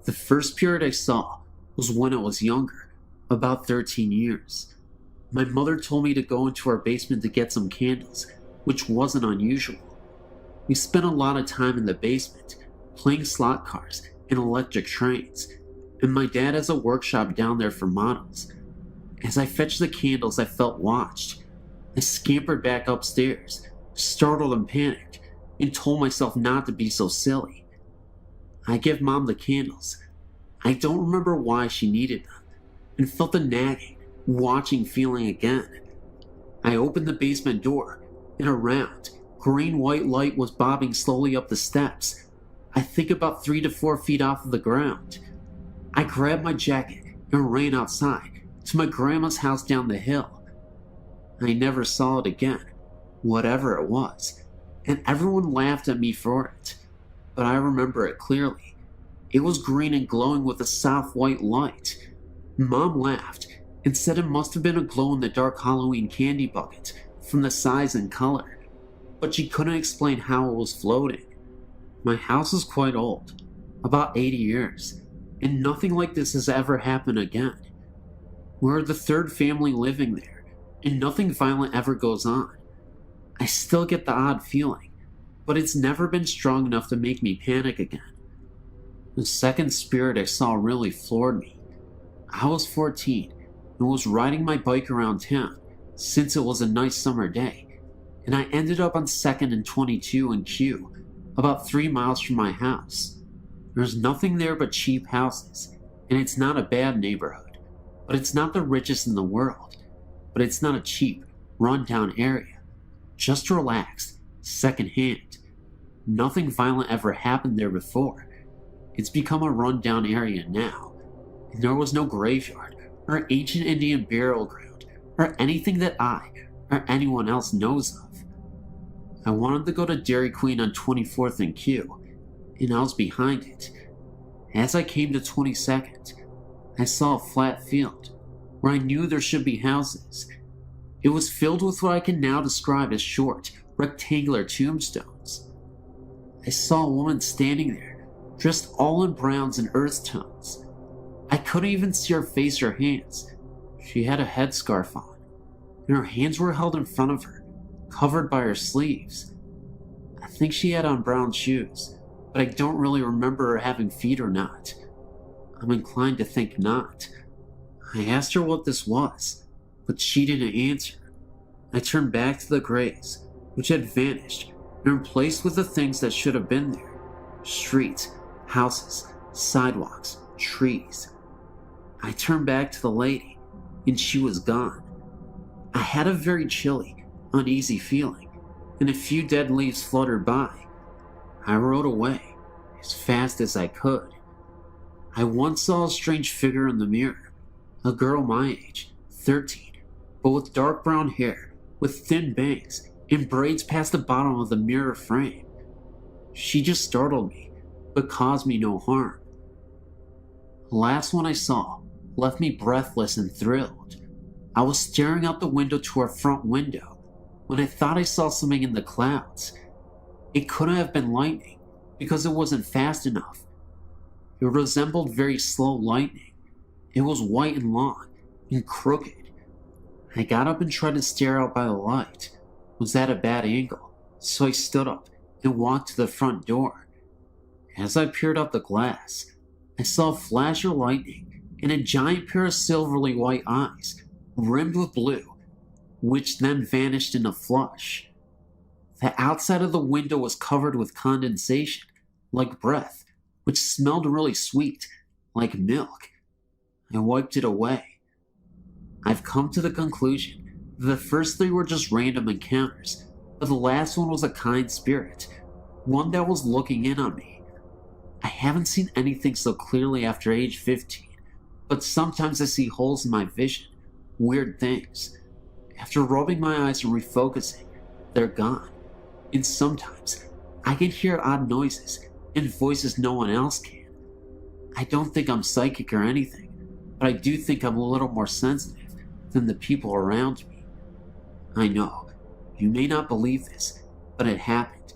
The first spirit I saw was when I was younger, about 13 years. My mother told me to go into our basement to get some candles, which wasn't unusual. We spent a lot of time in the basement, playing slot cars and electric trains, and my dad has a workshop down there for models. As I fetched the candles, I felt watched. I scampered back upstairs, startled and panicked, and told myself not to be so silly. I give Mom the candles. I don't remember why she needed them, and felt the nagging, watching feeling again. I opened the basement door, and a round, green-white light was bobbing slowly up the steps, I think about 3 to 4 feet off of the ground. I grabbed my jacket and ran outside to my grandma's house down the hill. I never saw it again, whatever it was, and everyone laughed at me for it, but I remember it clearly. It was green and glowing with a soft white light. Mom laughed and said it must have been a glow-in-the-dark Halloween candy bucket from the size and color, but she couldn't explain how it was floating. My house is quite old, about 80 years, and nothing like this has ever happened again. We're the third family living there, and nothing violent ever goes on. I still get the odd feeling, but it's never been strong enough to make me panic again. The second spirit I saw really floored me. I was 14 and was riding my bike around town since it was a nice summer day, and I ended up on 2nd and 22 in Q, about 3 miles from my house. There's nothing there but cheap houses, and it's not a bad neighborhood, but it's not the richest in the world. But it's not a cheap, run-down area. Just relaxed, second-hand. Nothing violent ever happened there before. It's become a run-down area now, and there was no graveyard or ancient Indian burial ground or anything that I or anyone else knows of. I wanted to go to Dairy Queen on 24th and Q, and I was behind it. As I came to 22nd, I saw a flat field where I knew there should be houses. It was filled with what I can now describe as short, rectangular tombstones. I saw a woman standing there, dressed all in browns and earth tones. I couldn't even see her face or hands. She had a headscarf on, and her hands were held in front of her, covered by her sleeves. I think she had on brown shoes, but I don't really remember her having feet or not. I'm inclined to think not. I asked her what this was, but she didn't answer. I turned back to the graves, which had vanished and replaced with the things that should have been there. Streets, houses, sidewalks, trees. I turned back to the lady, and she was gone. I had a very chilly, uneasy feeling, and a few dead leaves fluttered by. I rode away as fast as I could. I once saw a strange figure in the mirror, a girl my age, 13, but with dark brown hair, with thin bangs, and braids past the bottom of the mirror frame. She just startled me, but caused me no harm. The last one I saw left me breathless and thrilled. I was staring out the window to our front window when I thought I saw something in the clouds. It couldn't have been lightning because it wasn't fast enough. It resembled very slow lightning. It was white and long and crooked. I got up and tried to stare out by the light. It was at a bad angle, so I stood up and walked to the front door. As I peered out the glass, I saw a flash of lightning and a giant pair of silvery white eyes, rimmed with blue, which then vanished in a flush. The outside of the window was covered with condensation, like breath, which smelled really sweet, like milk. I wiped it away. I've come to the conclusion that the first three were just random encounters, but the last one was a kind spirit, one that was looking in on me. I haven't seen anything so clearly after age 15, but sometimes I see holes in my vision, weird things. After rubbing my eyes and refocusing, they're gone. And sometimes I can hear odd noises and voices no one else can. I don't think I'm psychic or anything, but I do think I'm a little more sensitive than the people around me. I know, you may not believe this, but it happened.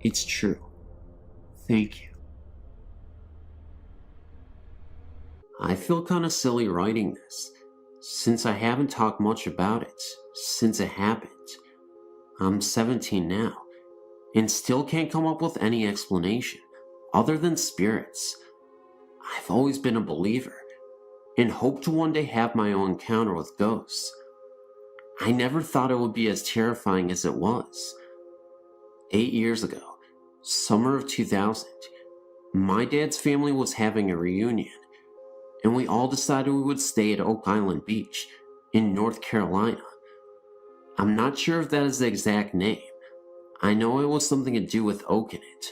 It's true. Thank you. I feel kinda silly writing this, since I haven't talked much about it since it happened. I'm 17 now, and still can't come up with any explanation other than spirits. I've always been a believer, and hoped to one day have my own encounter with ghosts. I never thought it would be as terrifying as it was. 8 years ago, summer of 2000, my dad's family was having a reunion, and we all decided we would stay at Oak Island Beach in North Carolina. I'm not sure if that is the exact name. I know it was something to do with oak in it.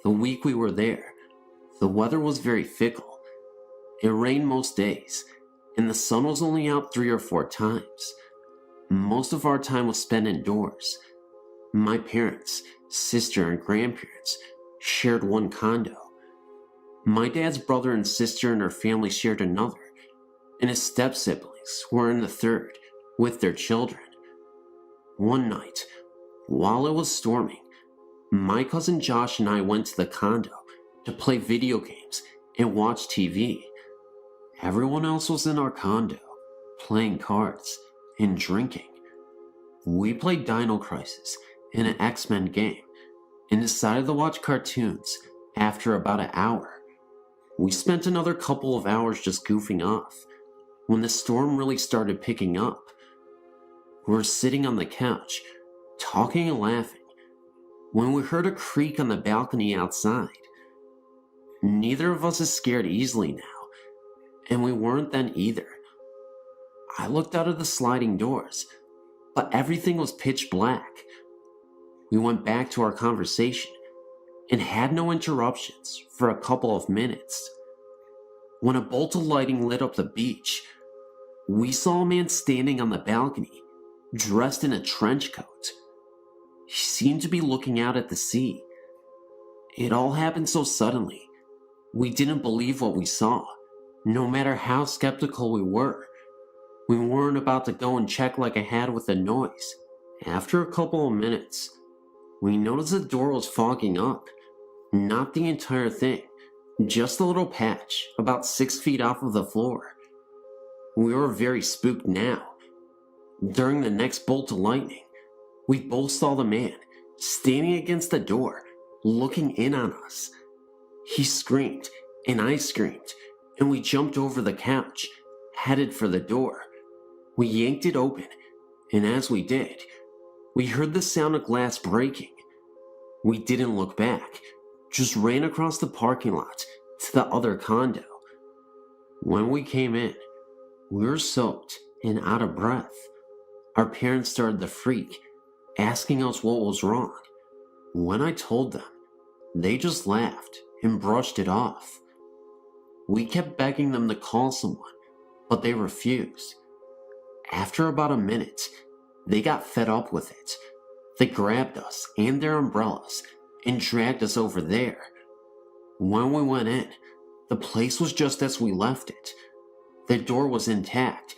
The week we were there, the weather was very fickle. It rained most days, and the sun was only out 3 or 4 times. Most of our time was spent indoors. My parents, sister, and grandparents shared one condo. My dad's brother and sister and her family shared another, and his step-siblings were in the third, with their children. One night, while it was storming, my cousin Josh and I went to the condo to play video games and watch TV. Everyone else was in our condo, playing cards and drinking. We played Dino Crisis and an X-Men game, and decided to watch cartoons after about an hour. We spent another couple of hours just goofing off, when the storm really started picking up. We were sitting on the couch, talking and laughing, when we heard a creak on the balcony outside. Neither of us is scared easily now, and we weren't then either. I looked out of the sliding doors, but everything was pitch black. We went back to our conversation and had no interruptions for a couple of minutes. when a bolt of lighting lit up the beach. We saw a man standing on the balcony, dressed in a trench coat. He seemed to be looking out at the sea. It all happened so suddenly. We didn't believe what we saw, no matter how skeptical we were. We weren't about to go and check like I had with the noise. After a couple of minutes, we noticed the door was fogging up. Not the entire thing, just a little patch, about 6 feet off of the floor. We were very spooked now. During the next bolt of lightning, we both saw the man standing against the door, looking in on us. He screamed, and I screamed, and we jumped over the couch, headed for the door. We yanked it open, and as we did, we heard the sound of glass breaking. We didn't look back, just ran across the parking lot to the other condo. When we came in, we were soaked and out of breath. Our parents started to freak, asking us what was wrong. When I told them, they just laughed and brushed it off. We kept begging them to call someone, but they refused. After about a minute, they got fed up with it. They grabbed us and their umbrellas and dragged us over there. When we went in, the place was just as we left it. The door was intact,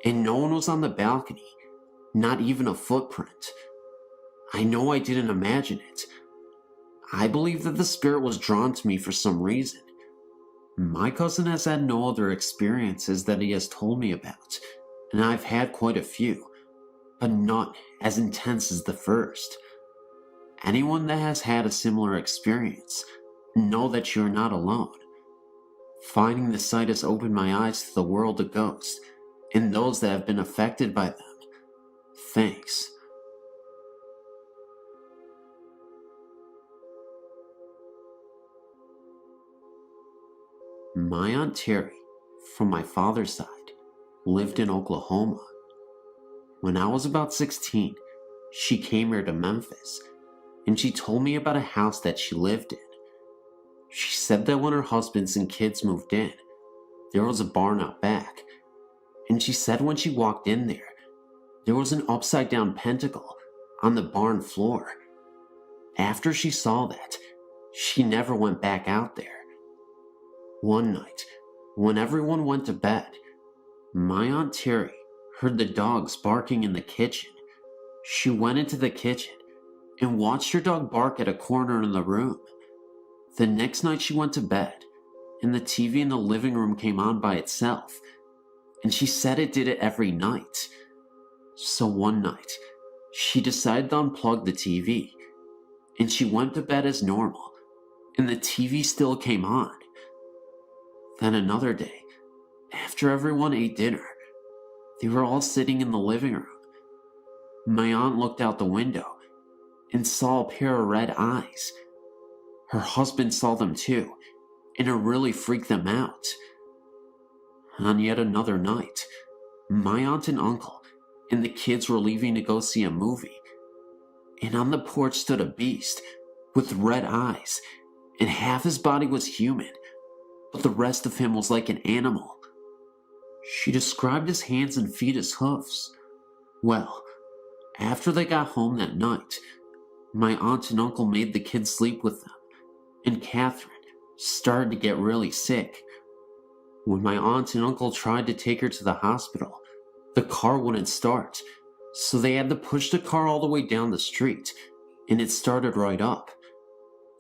and no one was on the balcony, not even a footprint. I know I didn't imagine it. I believe that the spirit was drawn to me for some reason. My cousin has had no other experiences that he has told me about, and I've had quite a few, but none as intense as the first. Anyone that has had a similar experience, know that you're not alone. Finding the site has opened my eyes to the world of ghosts and those that have been affected by them. Thanks. My Aunt Terry, from my father's side, lived in Oklahoma. When I was about 16, she came here to Memphis, and she told me about a house that she lived in. She said that when her husbands and kids moved in, there was a barn out back, and she said when she walked in there was an upside-down pentacle on the barn floor. After she saw that, she never went back out there. One night, when everyone went to bed, my Aunt Terry heard the dogs barking in the kitchen. She went into the kitchen and watched her dog bark at a corner in the room. The next night she went to bed, and the TV in the living room came on by itself, and she said it did it every night. So one night, she decided to unplug the TV, and she went to bed as normal, and the TV still came on. Then another day, after everyone ate dinner, they were all sitting in the living room. My aunt looked out the window and saw a pair of red eyes. Her husband saw them too, and it really freaked them out. On yet another night, my aunt and uncle and the kids were leaving to go see a movie, and on the porch stood a beast with red eyes, and half his body was human, but the rest of him was like an animal. She described his hands and feet as hoofs. Well, after they got home that night, my aunt and uncle made the kids sleep with them, and Catherine started to get really sick. When my aunt and uncle tried to take her to the hospital, the car wouldn't start, so they had to push the car all the way down the street, and it started right up.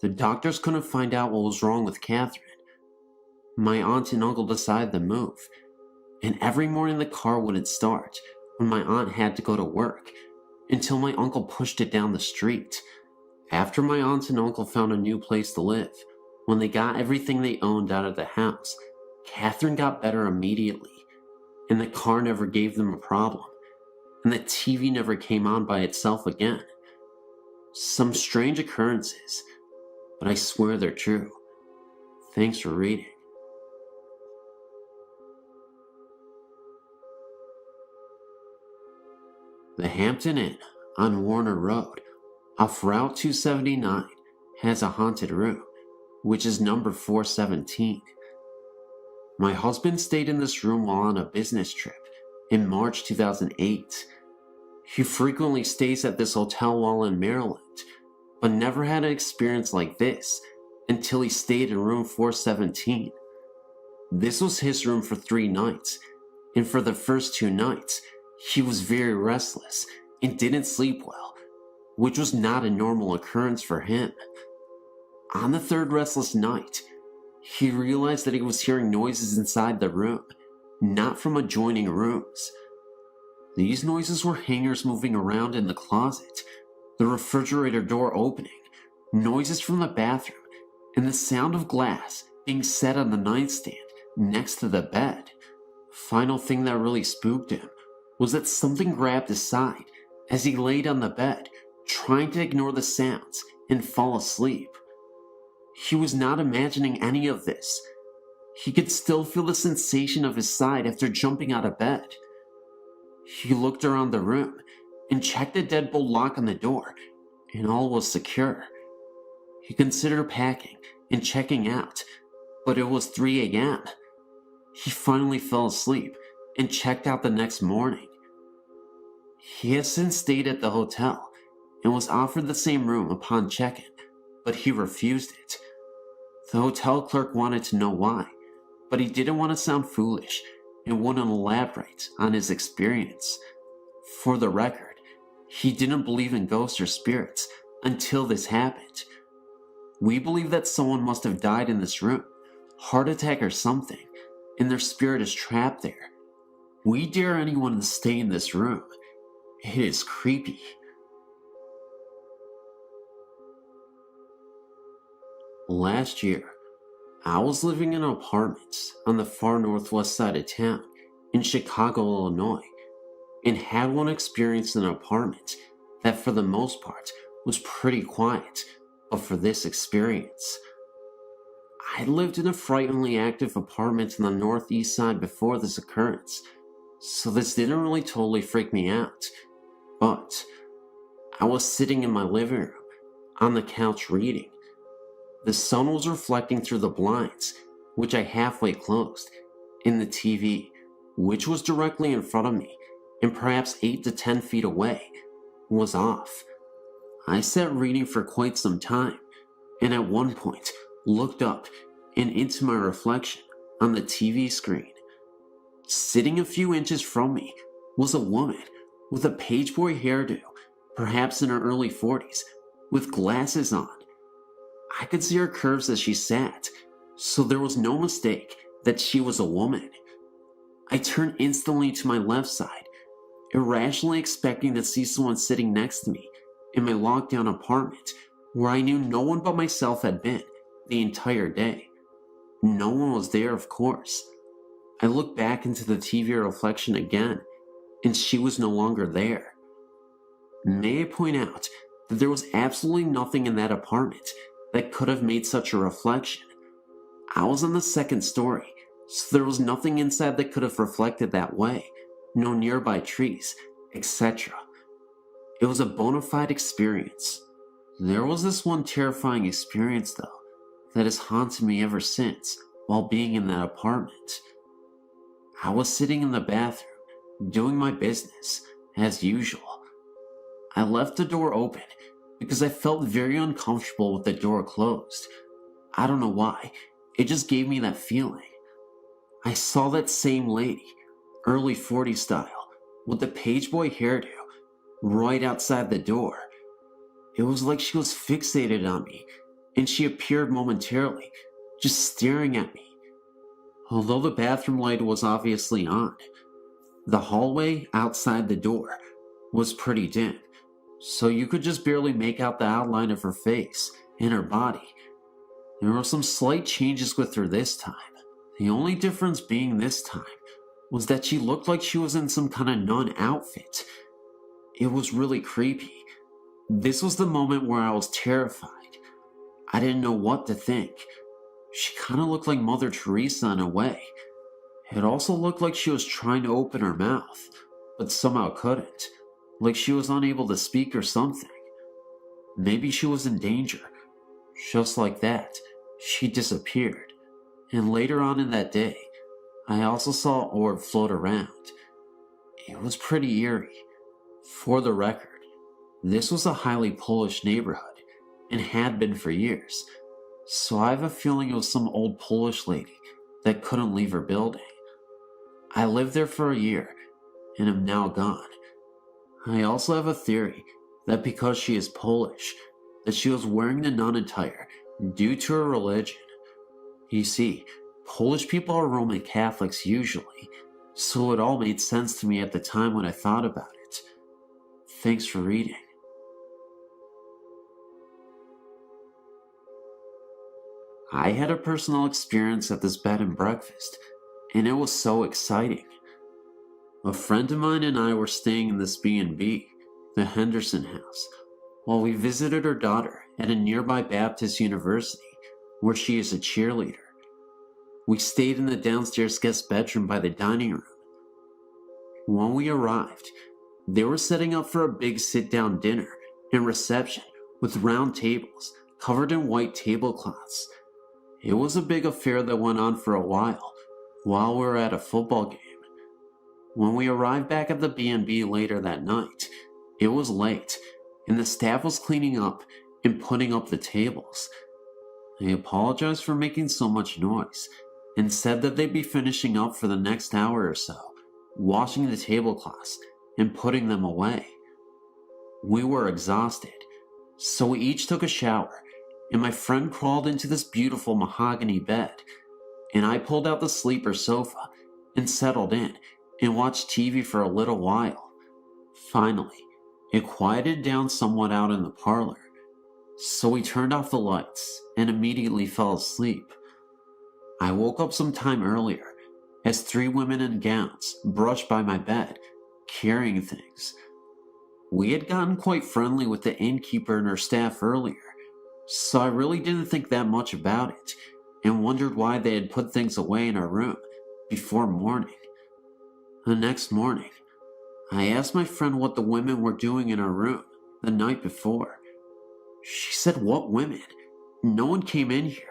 The doctors couldn't find out what was wrong with Catherine. My aunt and uncle decided to move, and every morning the car wouldn't start when my aunt had to go to work, until my uncle pushed it down the street. After my aunt and uncle found a new place to live, when they got everything they owned out of the house, Catherine got better immediately, and the car never gave them a problem, and the TV never came on by itself again. Some strange occurrences, but I swear they're true. Thanks for reading. The Hampton Inn on Warner Road, off Route 279, has a haunted room, which is number 417. My husband stayed in this room while on a business trip in March 2008. He frequently stays at this hotel while in Maryland, but never had an experience like this until he stayed in room 417. This was his room for 3 nights, and for the first 2 nights, he was very restless and didn't sleep well, which was not a normal occurrence for him. On the 3rd restless night, he realized that he was hearing noises inside the room, not from adjoining rooms. These noises were hangers moving around in the closet, the refrigerator door opening, noises from the bathroom, and the sound of glass being set on the nightstand next to the bed. Final thing that really spooked him was that something grabbed his side as he laid on the bed, trying to ignore the sounds and fall asleep. He was not imagining any of this. He could still feel the sensation of his side after jumping out of bed. He looked around the room and checked the deadbolt lock on the door, and all was secure. He considered packing and checking out, but it was 3 a.m. He finally fell asleep and checked out the next morning. He has since stayed at the hotel and was offered the same room upon check-in, but he refused it. The hotel clerk wanted to know why, but he didn't want to sound foolish and wouldn't elaborate on his experience. For the record, he didn't believe in ghosts or spirits until this happened. We believe that someone must have died in this room, heart attack or something, and their spirit is trapped there. We dare anyone to stay in this room. It is creepy. Last year, I was living in an apartment on the far northwest side of town in Chicago, Illinois, and had one experience in an apartment that for the most part was pretty quiet, but for this experience. I lived in a frighteningly active apartment on the northeast side before this occurrence, so this didn't really totally freak me out, but I was sitting in my living room on the couch reading. The sun was reflecting through the blinds, which I halfway closed, and the TV, which was directly in front of me and perhaps 8 to 10 feet away, was off. I sat reading for quite some time, and at one point looked up and into my reflection on the TV screen. Sitting a few inches from me was a woman with a pageboy hairdo, perhaps in her early 40s, with glasses on. I could see her curves as she sat, so there was no mistake that she was a woman. I turned instantly to my left side, irrationally expecting to see someone sitting next to me in my lockdown apartment where I knew no one but myself had been the entire day. No one was there, of course. I looked back into the TV reflection again, and she was no longer there. May I point out that there was absolutely nothing in that apartment that could have made such a reflection. I was on the 2nd story, so there was nothing inside that could have reflected that way, no nearby trees, etc. It was a bona fide experience. There was this one terrifying experience, though, that has haunted me ever since while being in that apartment. I was sitting in the bathroom, doing my business, as usual. I left the door open because I felt very uncomfortable with the door closed. I don't know why, it just gave me that feeling. I saw that same lady, early 40s style, with the pageboy hairdo, right outside the door. It was like she was fixated on me, and she appeared momentarily, just staring at me. Although the bathroom light was obviously on, the hallway outside the door was pretty dim, so you could just barely make out the outline of her face and her body. There were some slight changes with her this time. The only difference being this time was that she looked like she was in some kind of nun outfit. It was really creepy. This was the moment where I was terrified. I didn't know what to think. She kind of looked like Mother Teresa in a way. It also looked like she was trying to open her mouth, but somehow couldn't. Like she was unable to speak or something. Maybe she was in danger. Just like that, she disappeared. And later on in that day, I also saw an orb float around. It was pretty eerie. For the record, this was a highly Polish neighborhood and had been for years, so I have a feeling it was some old Polish lady that couldn't leave her building. I lived there for a year and am now gone. I also have a theory that because she is Polish, that she was wearing the nun attire due to her religion. You see, Polish people are Roman Catholics usually, so it all made sense to me at the time when I thought about it. Thanks for reading. I had a personal experience at this bed and breakfast, and it was so exciting. A friend of mine and I were staying in this B&B, the Henderson House, while we visited her daughter at a nearby Baptist university where she is a cheerleader. We stayed in the downstairs guest bedroom by the dining room. When we arrived, they were setting up for a big sit-down dinner and reception with round tables covered in white tablecloths. It was a big affair that went on for a while we were at a football game. When we arrived back at the B&B later that night, it was late, and the staff was cleaning up and putting up the tables. They apologized for making so much noise, and said that they'd be finishing up for the next hour or so, washing the tablecloths and putting them away. We were exhausted, so we each took a shower, and my friend crawled into this beautiful mahogany bed, and I pulled out the sleeper sofa and settled in and watched TV for a little while. Finally, it quieted down somewhat out in the parlor, so we turned off the lights and immediately fell asleep. I woke up some time earlier as 3 women in gowns brushed by my bed, carrying things. We had gotten quite friendly with the innkeeper and her staff earlier, so I really didn't think that much about it and wondered why they had put things away in our room before morning. The next morning, I asked my friend what the women were doing in our room the night before. She said, "What women? No one came in here."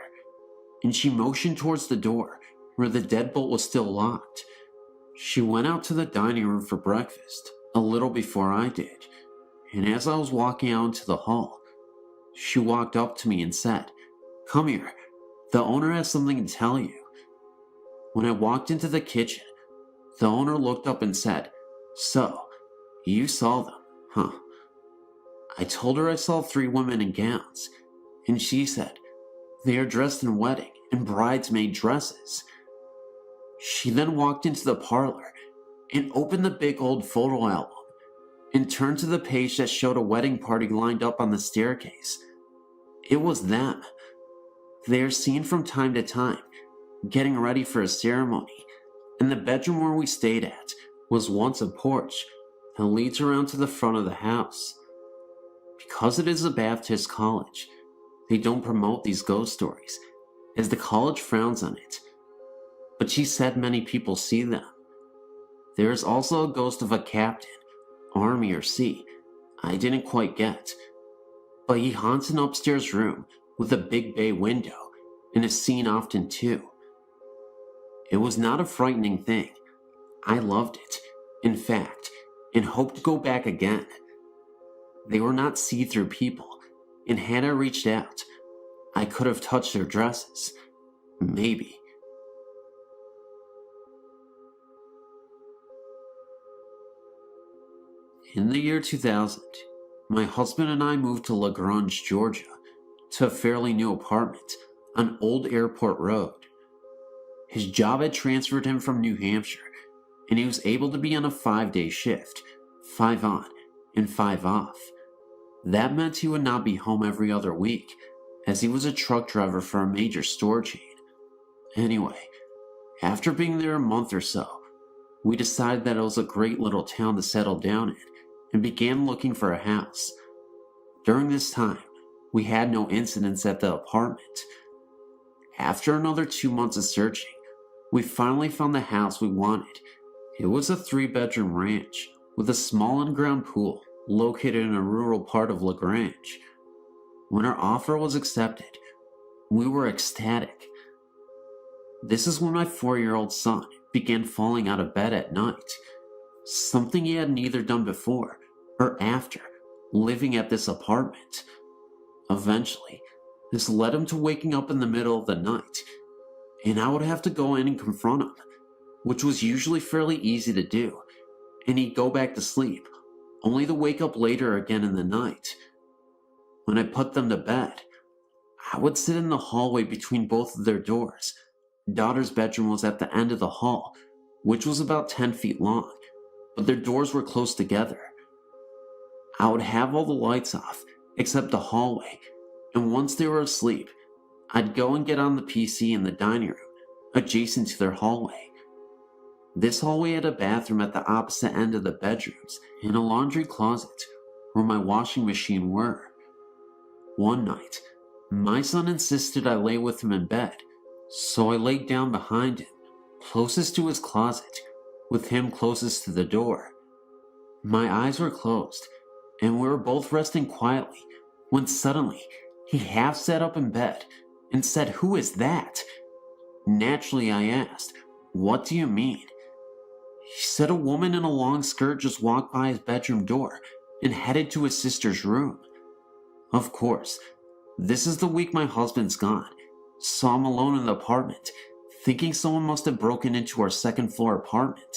And she motioned towards the door where the deadbolt was still locked. She went out to the dining room for breakfast a little before I did, and as I was walking out into the hall, she walked up to me and said, "Come here, the owner has something to tell you." When I walked into the kitchen, the owner looked up and said, "So, you saw them, huh?" I told her I saw 3 women in gowns, and she said, "They are dressed in wedding and bridesmaid dresses." She then walked into the parlor and opened the big old photo album and turned to the page that showed a wedding party lined up on the staircase. It was them. They are seen from time to time, getting ready for a ceremony, and the bedroom where we stayed at was once a porch that leads around to the front of the house. Because it is a Baptist college, they don't promote these ghost stories, as the college frowns on it. But she said many people see them. There is also a ghost of a captain, army or sea, I didn't quite get. But he haunts an upstairs room with a big bay window and is seen often too. It was not a frightening thing. I loved it, in fact, and hoped to go back again. They were not see-through people, and had I reached out, I could have touched their dresses. Maybe. In the year 2000, my husband and I moved to LaGrange, Georgia, to a fairly new apartment on Old Airport Road. His job had transferred him from New Hampshire, and he was able to be on a 5-day shift, 5 on and 5 off. That meant he would not be home every other week, as he was a truck driver for a major store chain. Anyway, after being there a month or so, we decided that it was a great little town to settle down in and began looking for a house. During this time, we had no incidents at the apartment. After another 2 months of searching, we finally found the house we wanted. It was a 3-bedroom ranch with a small in-ground pool located in a rural part of LaGrange. When our offer was accepted, we were ecstatic. This is when my 4-year-old son began falling out of bed at night, something he had neither done before or after living at this apartment. Eventually, this led him to waking up in the middle of the night, and I would have to go in and confront him, which was usually fairly easy to do, and he'd go back to sleep, only to wake up later again in the night. When I put them to bed, I would sit in the hallway between both of their doors. Daughter's bedroom was at the end of the hall, which was about 10 feet long, but their doors were close together. I would have all the lights off, except the hallway, and once they were asleep, I'd go and get on the PC in the dining room, adjacent to their hallway. This hallway had a bathroom at the opposite end of the bedrooms and a laundry closet where my washing machine were. One night, my son insisted I lay with him in bed, so I laid down behind him, closest to his closet, with him closest to the door. My eyes were closed, and we were both resting quietly, when suddenly he half sat up in bed and said, "Who is that?" Naturally, I asked, "What do you mean?" He said a woman in a long skirt just walked by his bedroom door and headed to his sister's room. Of course, this is the week my husband's gone, so I'm alone in the apartment, thinking someone must have broken into our second-floor apartment.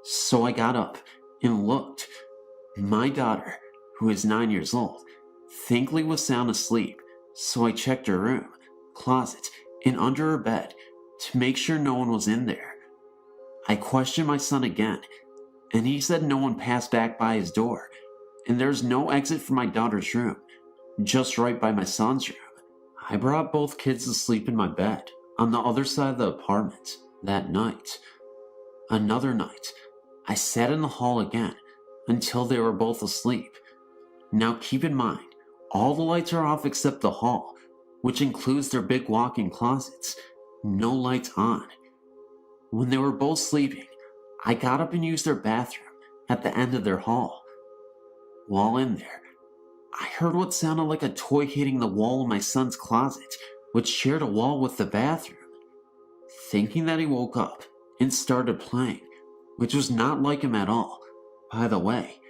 So I got up and looked. My daughter, who is 9 years old, thankfully was sound asleep, so I checked her room, closet, and under her bed to make sure no one was in there. I questioned my son again, and he said no one passed back by his door, and there's no exit from my daughter's room, just right by my son's room. I brought both kids to sleep in my bed on the other side of the apartment that night. Another night, I sat in the hall again until they were both asleep. Now keep in mind, all the lights are off except the hall, which includes their big walk-in closets. No lights on. When they were both sleeping, I got up and used their bathroom at the end of their hall. While in there, I heard what sounded like a toy hitting the wall of my son's closet, which shared a wall with the bathroom. Thinking that he woke up and started playing, which was not like him at all, by the way,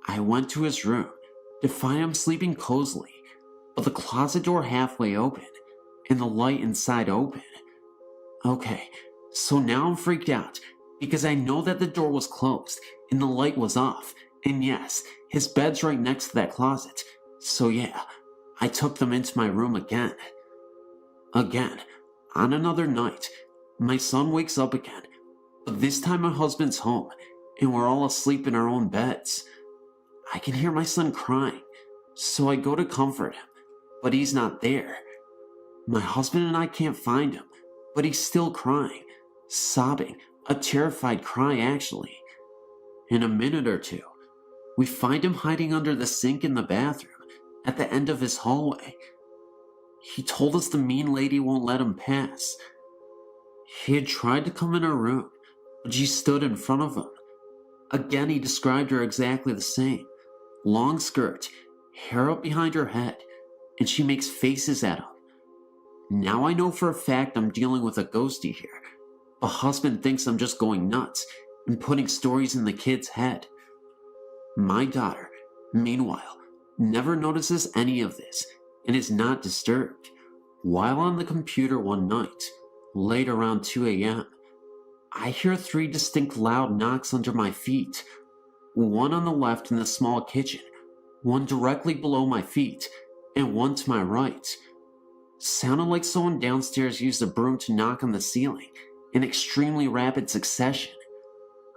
I went to his room to find him sleeping cozily, but the closet door halfway open and the light inside open. Okay, so now I'm freaked out because I know that the door was closed and the light was off, and yes, his bed's right next to that closet, so yeah, I took them into my room again. Again, on another night, my son wakes up again, but this time my husband's home, and we're all asleep in our own beds. I can hear my son crying, so I go to comfort him, but he's not there. My husband and I can't find him, but he's still crying, sobbing, a terrified cry actually. In a minute or two, we find him hiding under the sink in the bathroom at the end of his hallway. He told us the mean lady won't let him pass. He had tried to come in her room, but she stood in front of him. Again, he described her exactly the same. Long skirt, hair up behind her head, and she makes faces at him. Now I know for a fact I'm dealing with a ghostie here, but husband thinks I'm just going nuts and putting stories in the kid's head. My daughter, meanwhile, never notices any of this and is not disturbed. While on the computer one night, late around 2 a.m., I hear 3 distinct loud knocks under my feet. One on the left in the small kitchen, one directly below my feet, and one to my right. Sounded like someone downstairs used a broom to knock on the ceiling in extremely rapid succession.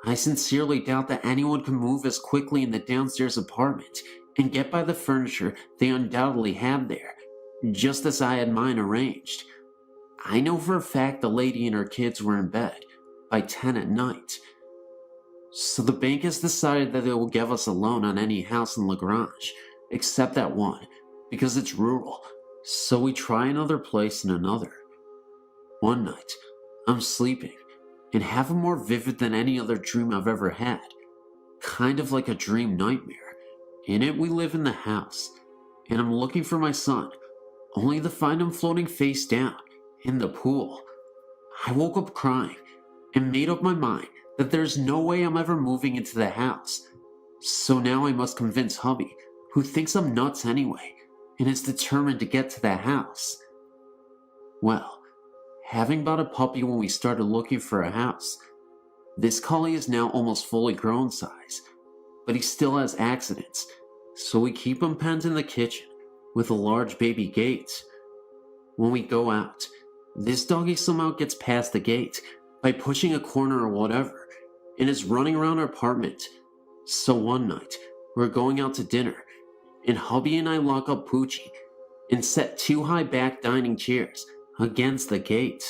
I sincerely doubt that anyone can move as quickly in the downstairs apartment and get by the furniture they undoubtedly have there, just as I had mine arranged. I know for a fact the lady and her kids were in bed by 10 at night. So the bank has decided that they will give us a loan on any house in Lagrange, except that one, because it's rural, so we try another place and another. One night, I'm sleeping, and have a more vivid than any other dream I've ever had. Kind of like a dream nightmare. In it, we live in the house, and I'm looking for my son, only to find him floating face down in the pool. I woke up crying, and made up my mind that there's no way I'm ever moving into the house. So now I must convince hubby, who thinks I'm nuts anyway, and is determined to get to that house. Well, having bought a puppy when we started looking for a house, this collie is now almost fully grown size, but he still has accidents, so we keep him penned in the kitchen with a large baby gate. When we go out, this doggy somehow gets past the gate by pushing a corner or whatever, and is running around our apartment. So one night, we're going out to dinner, and hubby and I lock up Poochie and set 2 high back dining chairs against the gate.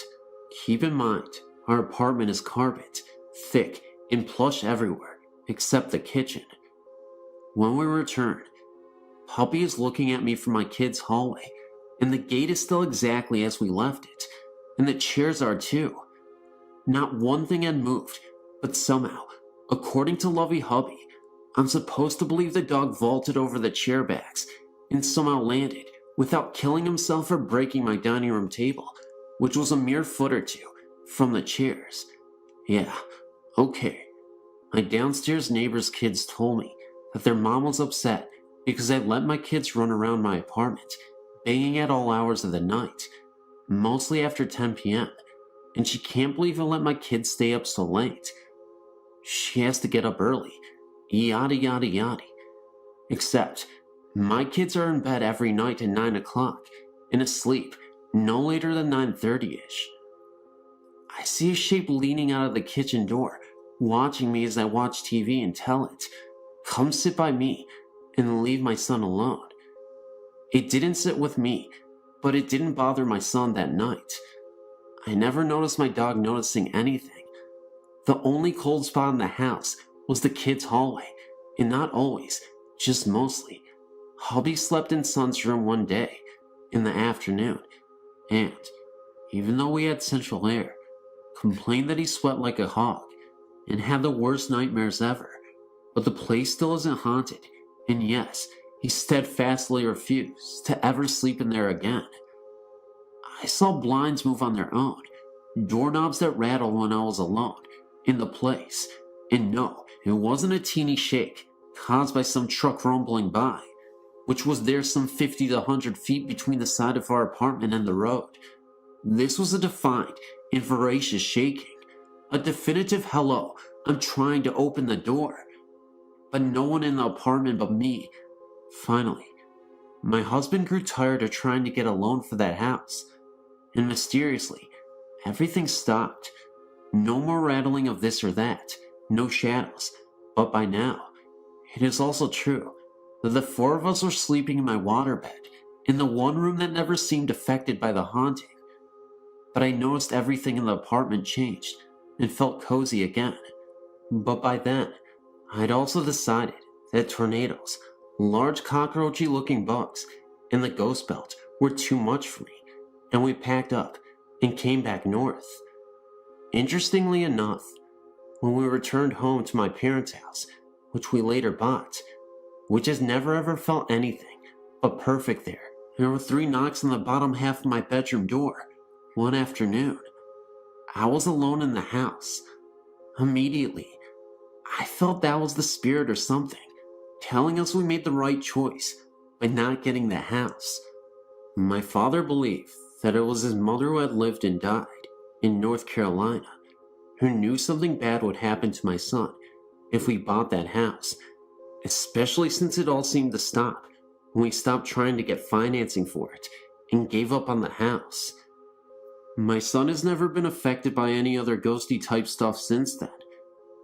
Keep in mind, our apartment is carpet, thick and plush everywhere except the kitchen. When we return, Puppy is looking at me from my kids' hallway, and the gate is still exactly as we left it, and the chairs are too. Not one thing had moved, but somehow, according to Lovey Hubby, I'm supposed to believe the dog vaulted over the chair backs and somehow landed without killing himself or breaking my dining room table, which was a mere foot or two from the chairs. Yeah, okay. My downstairs neighbor's kids told me that their mom was upset because I let my kids run around my apartment, banging at all hours of the night, mostly after 10 p.m., and she can't believe I let my kids stay up so late. She has to get up early, yada yada yada. Except, my kids are in bed every night at 9 o'clock, and asleep no later than 9:30ish. I see a shape leaning out of the kitchen door, watching me as I watch TV and tell it, "Come sit by me and leave my son alone." It didn't sit with me, but it didn't bother my son that night. I never noticed my dog noticing anything. The only cold spot in the house was the kids' hallway, and not always, just mostly. Hubby slept in son's room one day, in the afternoon, and, even though we had central air, complained that he sweat like a hog, and had the worst nightmares ever. But the place still isn't haunted, and yes, he steadfastly refused to ever sleep in there again. I saw blinds move on their own, doorknobs that rattled when I was alone in the place, and no, it wasn't a teeny shake caused by some truck rumbling by, which was there some 50 to 100 feet between the side of our apartment and the road. This was a defined and voracious shaking, a definitive hello, I'm trying to open the door, but no one in the apartment but me. Finally, my husband grew tired of trying to get a loan for that house, and mysteriously, everything stopped. No more rattling of this or that, no shadows, but by now, it is also true that the 4 of us were sleeping in my waterbed, in the one room that never seemed affected by the haunting. But I noticed everything in the apartment changed and felt cozy again. But by then, I'd also decided that tornadoes, large cockroachy looking bugs, and the ghost belt were too much for me, and we packed up and came back north. Interestingly enough, when we returned home to my parents' house, which we later bought, which has never ever felt anything but perfect there were 3 knocks on the bottom half of my bedroom door one afternoon. I was alone in the house. Immediately, I felt that was the spirit or something, telling us we made the right choice by not getting the house. My father believed that it was his mother who had lived and died in North Carolina, who knew something bad would happen to my son if we bought that house, especially since it all seemed to stop when we stopped trying to get financing for it and gave up on the house. My son has never been affected by any other ghosty type stuff since then,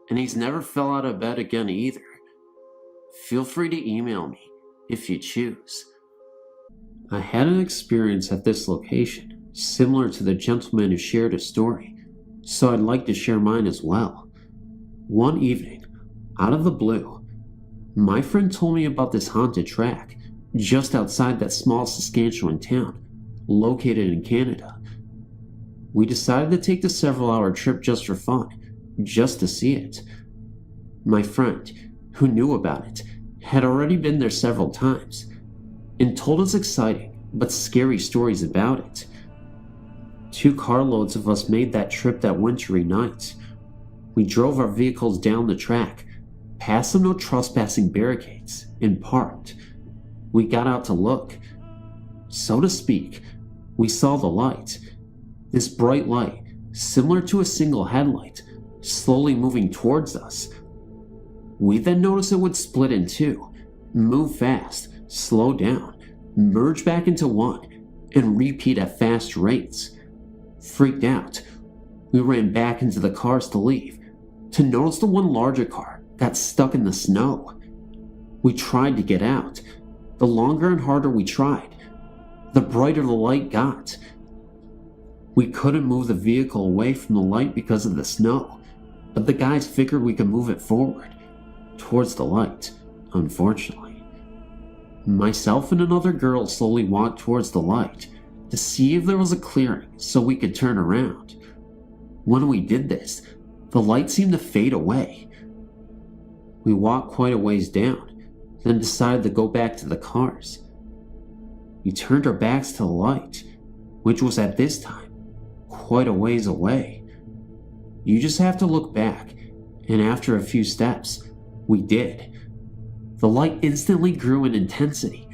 and he's never fell out of bed again either. Feel free to email me if you choose. I had an experience at this location similar to the gentleman who shared his story, so I'd like to share mine as well. One evening, out of the blue, my friend told me about this haunted track just outside that small Saskatchewan town located in Canada. We decided to take the several-hour trip just for fun, just to see it. My friend, who knew about it, had already been there several times and told us exciting but scary stories about it. 2 carloads of us made that trip that wintry night, We drove our vehicles down the track, past some no trespassing barricades, and parked. We got out to look. So to speak, we saw the light. This bright light, similar to a single headlight, slowly moving towards us. We then noticed it would split in two, move fast, slow down, merge back into one, and repeat at fast rates. Freaked out, we ran back into the cars to leave, to notice the one larger car got stuck in the snow. We tried to get out. The longer and harder we tried, the brighter the light got. We couldn't move the vehicle away from the light because of the snow, but the guys figured we could move it forward, towards the light, unfortunately. Myself and another girl slowly walked towards the light to see if there was a clearing so we could turn around. When we did this, the light seemed to fade away. We walked quite a ways down, then decided to go back to the cars. We turned our backs to the light, which was at this time quite a ways away. You just have to look back, and after a few steps, we did. The light instantly grew in intensity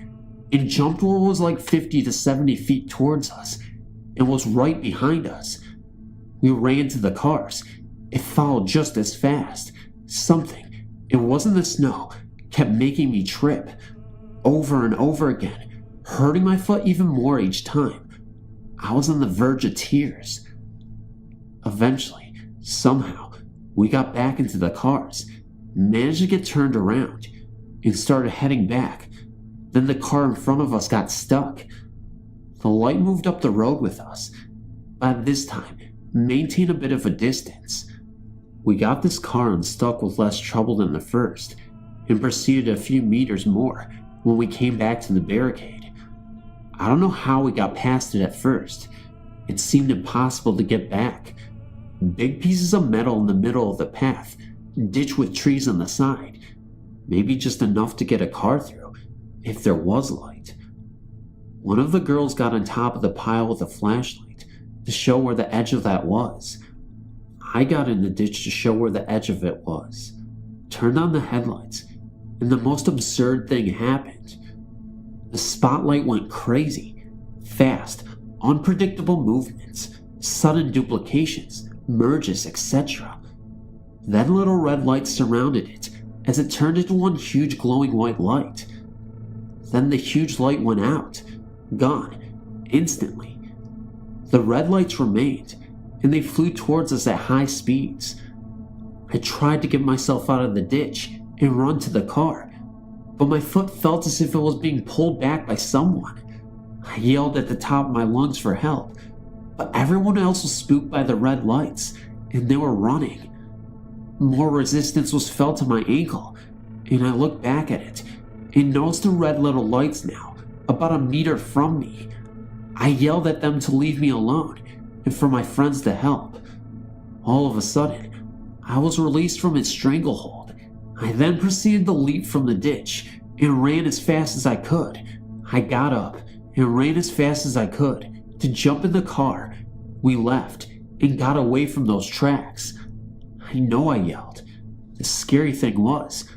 and jumped what was like 50 to 70 feet towards us and was right behind us. We ran to the cars. It followed just as fast. Something, it wasn't the snow, kept making me trip over and over again, hurting my foot even more each time. I was on the verge of tears. Eventually, somehow, we got back into the cars, managed to get turned around, and started heading back. Then the car in front of us got stuck. The light moved up the road with us, but at this time, maintained a bit of a distance. We got this car unstuck with less trouble than the first, and proceeded a few meters more when we came back to the barricade. I don't know how we got past it at first. It seemed impossible to get back. Big pieces of metal in the middle of the path, ditch with trees on the side. Maybe just enough to get a car through, if there was light. One of the girls got on top of the pile with a flashlight to show where the edge of that was. I got in the ditch to show where the edge of it was, turned on the headlights, and the most absurd thing happened. The spotlight went crazy, fast, unpredictable movements, sudden duplications, merges, etc. Then little red lights surrounded it as it turned into one huge glowing white light. Then the huge light went out, gone, instantly. The red lights remained, and they flew towards us at high speeds. I tried to get myself out of the ditch and run to the car, but my foot felt as if it was being pulled back by someone. I yelled at the top of my lungs for help, but everyone else was spooked by the red lights, and they were running. More resistance was felt to my ankle, and I looked back at it and noticed the red little lights now, about a meter from me. I yelled at them to leave me alone, and for my friends to help. All of a sudden, I was released from its stranglehold. I then proceeded to leap from the ditch and ran as fast as I could. I got up and ran as fast as I could to jump in the car. We left and got away from those tracks. I know I yelled. The scary thing was,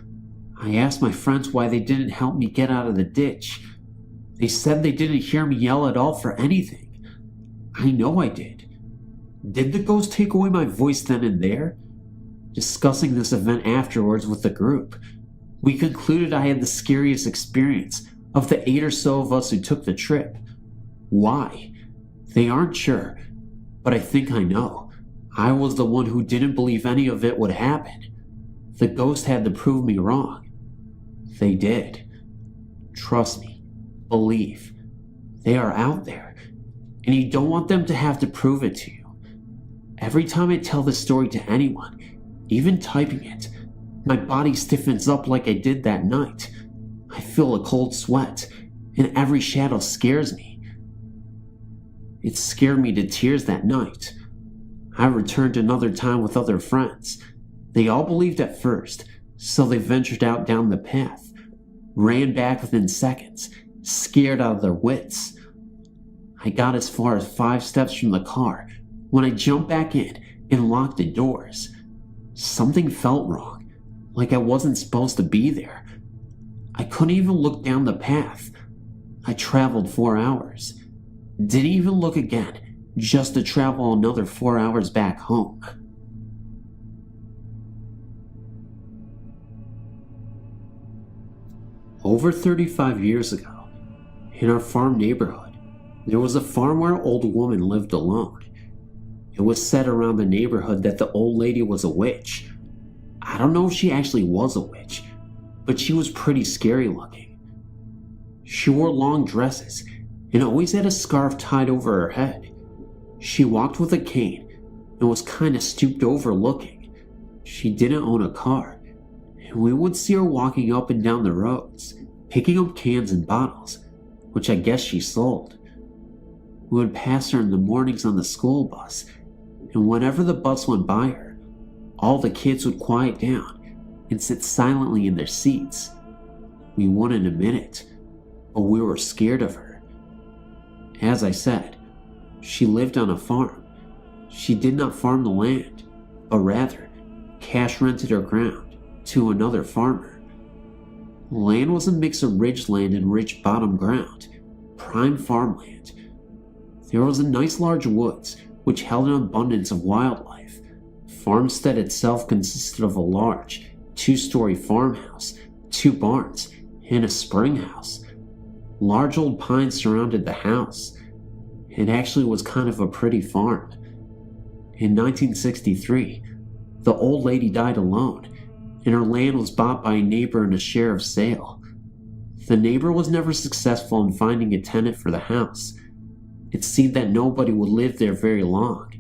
I asked my friends why they didn't help me get out of the ditch. They said they didn't hear me yell at all for anything. I know I did. Did the ghost take away my voice then and there? Discussing this event afterwards with the group, we concluded I had the scariest experience of the 8 or so of us who took the trip. Why? They aren't sure, but I think I know. I was the one who didn't believe any of it would happen. The ghost had to prove me wrong. They did. Trust me. Believe. They are out there, and you don't want them to have to prove it to you. Every time I tell this story to anyone, even typing it, my body stiffens up like I did that night. I feel a cold sweat, and every shadow scares me. It scared me to tears that night. I returned another time with other friends. They all believed at first, so they ventured out down the path, ran back within seconds, scared out of their wits. I got as far as 5 steps from the car when I jumped back in and locked the doors. Something felt wrong, like I wasn't supposed to be there. I couldn't even look down the path. I traveled 4 hours. Didn't even look again, just to travel another 4 hours back home. Over 35 years ago, in our farm neighborhood, there was a farm where an old woman lived alone. It was said around the neighborhood that the old lady was a witch. I don't know if she actually was a witch, but she was pretty scary looking. She wore long dresses and always had a scarf tied over her head. She walked with a cane and was kind of stooped over looking. She didn't own a car, and we would see her walking up and down the roads, picking up cans and bottles, which I guess she sold. We would pass her in the mornings on the school bus, and whenever the bus went by her, all the kids would quiet down and sit silently in their seats. We wouldn't admit it, but we were scared of her. As I said, she lived on a farm. She did not farm the land, but rather cash rented her ground to another farmer. The land was a mix of ridgeland and rich bottom ground, prime farmland. There was a nice large woods which held an abundance of wildlife. Farmstead itself consisted of a large 2-story farmhouse, 2 barns, and a spring house. Large old pines surrounded the house. It actually was kind of a pretty farm. In 1963, the old lady died alone, and her land was bought by a neighbor in a sheriff's sale. The neighbor was never successful in finding a tenant for the house. It seemed that nobody would live there very long.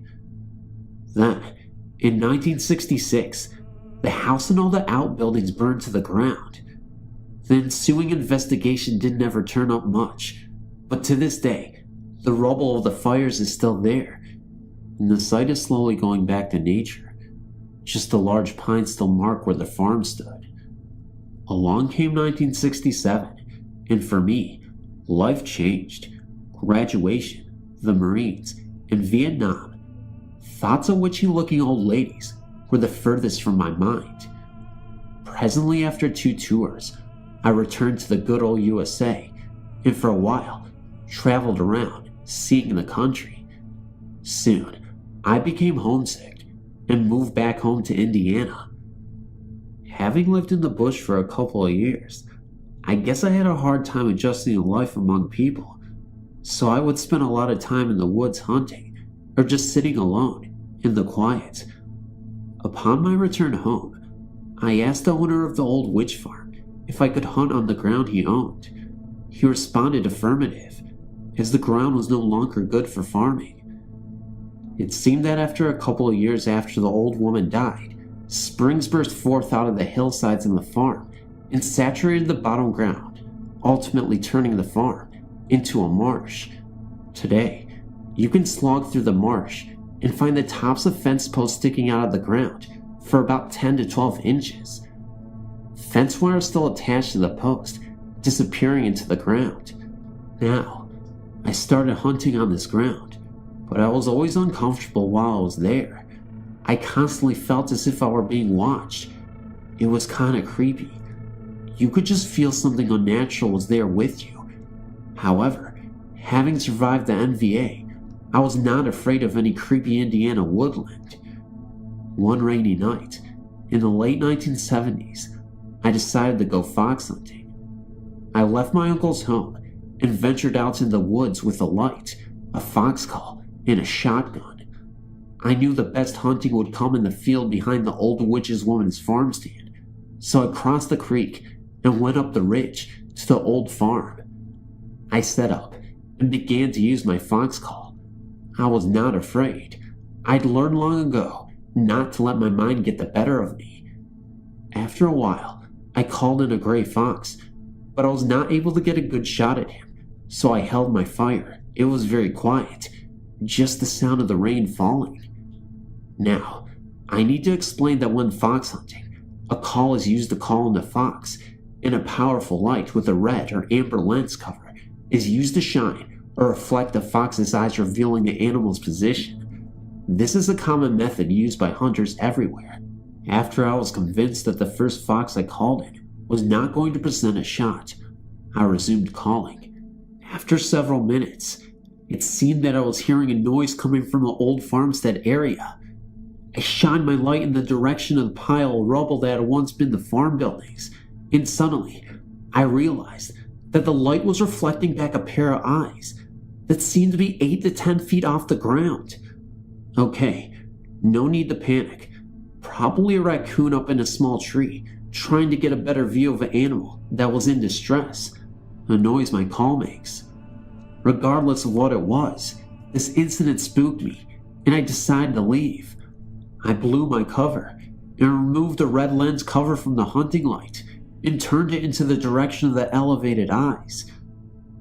Then, in 1966, the house and all the outbuildings burned to the ground. The ensuing investigation didn't ever turn up much, but to this day, the rubble of the fires is still there, and the site is slowly going back to nature. Just a large pine still mark where the farm stood. Along came 1967, and for me, life changed. Graduation, the Marines, and Vietnam. Thoughts of witchy-looking old ladies were the furthest from my mind. Presently, after 2 tours, I returned to the good old USA, and for a while, traveled around, seeing the country. Soon, I became homesick and moved back home to Indiana. Having lived in the bush for a couple of years, I guess I had a hard time adjusting to life among people, so I would spend a lot of time in the woods hunting, or just sitting alone, in the quiet. Upon my return home, I asked the owner of the old witch farm if I could hunt on the ground he owned. He responded affirmative, as the ground was no longer good for farming. It seemed that after a couple of years after the old woman died, springs burst forth out of the hillsides in the farm and saturated the bottom ground, ultimately turning the farm into a marsh. Today, you can slog through the marsh and find the tops of fence posts sticking out of the ground for about 10 to 12 inches. Fence wire is still attached to the post, disappearing into the ground. Now, I started hunting on this ground, but I was always uncomfortable while I was there. I constantly felt as if I were being watched. It was kind of creepy. You could just feel something unnatural was there with you. However, having survived the NVA, I was not afraid of any creepy Indiana woodland. One rainy night, in the late 1970s, I decided to go fox hunting. I left my uncle's home and ventured out in the woods with a light, a fox call, and a shotgun. I knew the best hunting would come in the field behind the old witch's woman's farm stand, so I crossed the creek and went up the ridge to the old farm. I set up and began to use my fox call. I was not afraid. I'd learned long ago not to let my mind get the better of me. After a while, I called in a gray fox, but I was not able to get a good shot at him, so I held my fire. It was very quiet, just the sound of the rain falling. Now, I need to explain that when fox hunting, a call is used to call in the fox, and a powerful light with a red or amber lens cover is used to shine or reflect the fox's eyes, revealing the animal's position. This is a common method used by hunters everywhere. After I was convinced that the first fox I called in was not going to present a shot, I resumed calling. After several minutes, it seemed that I was hearing a noise coming from the old farmstead area. I shined my light in the direction of the pile of rubble that had once been the farm buildings, and suddenly I realized that the light was reflecting back a pair of eyes that seemed to be 8 to 10 feet off the ground. Okay, no need to panic. Probably a raccoon up in a small tree, trying to get a better view of an animal that was in distress, a noise my call makes. Regardless of what it was, this incident spooked me, and I decided to leave. I blew my cover and removed the red lens cover from the hunting light and turned it into the direction of the elevated eyes.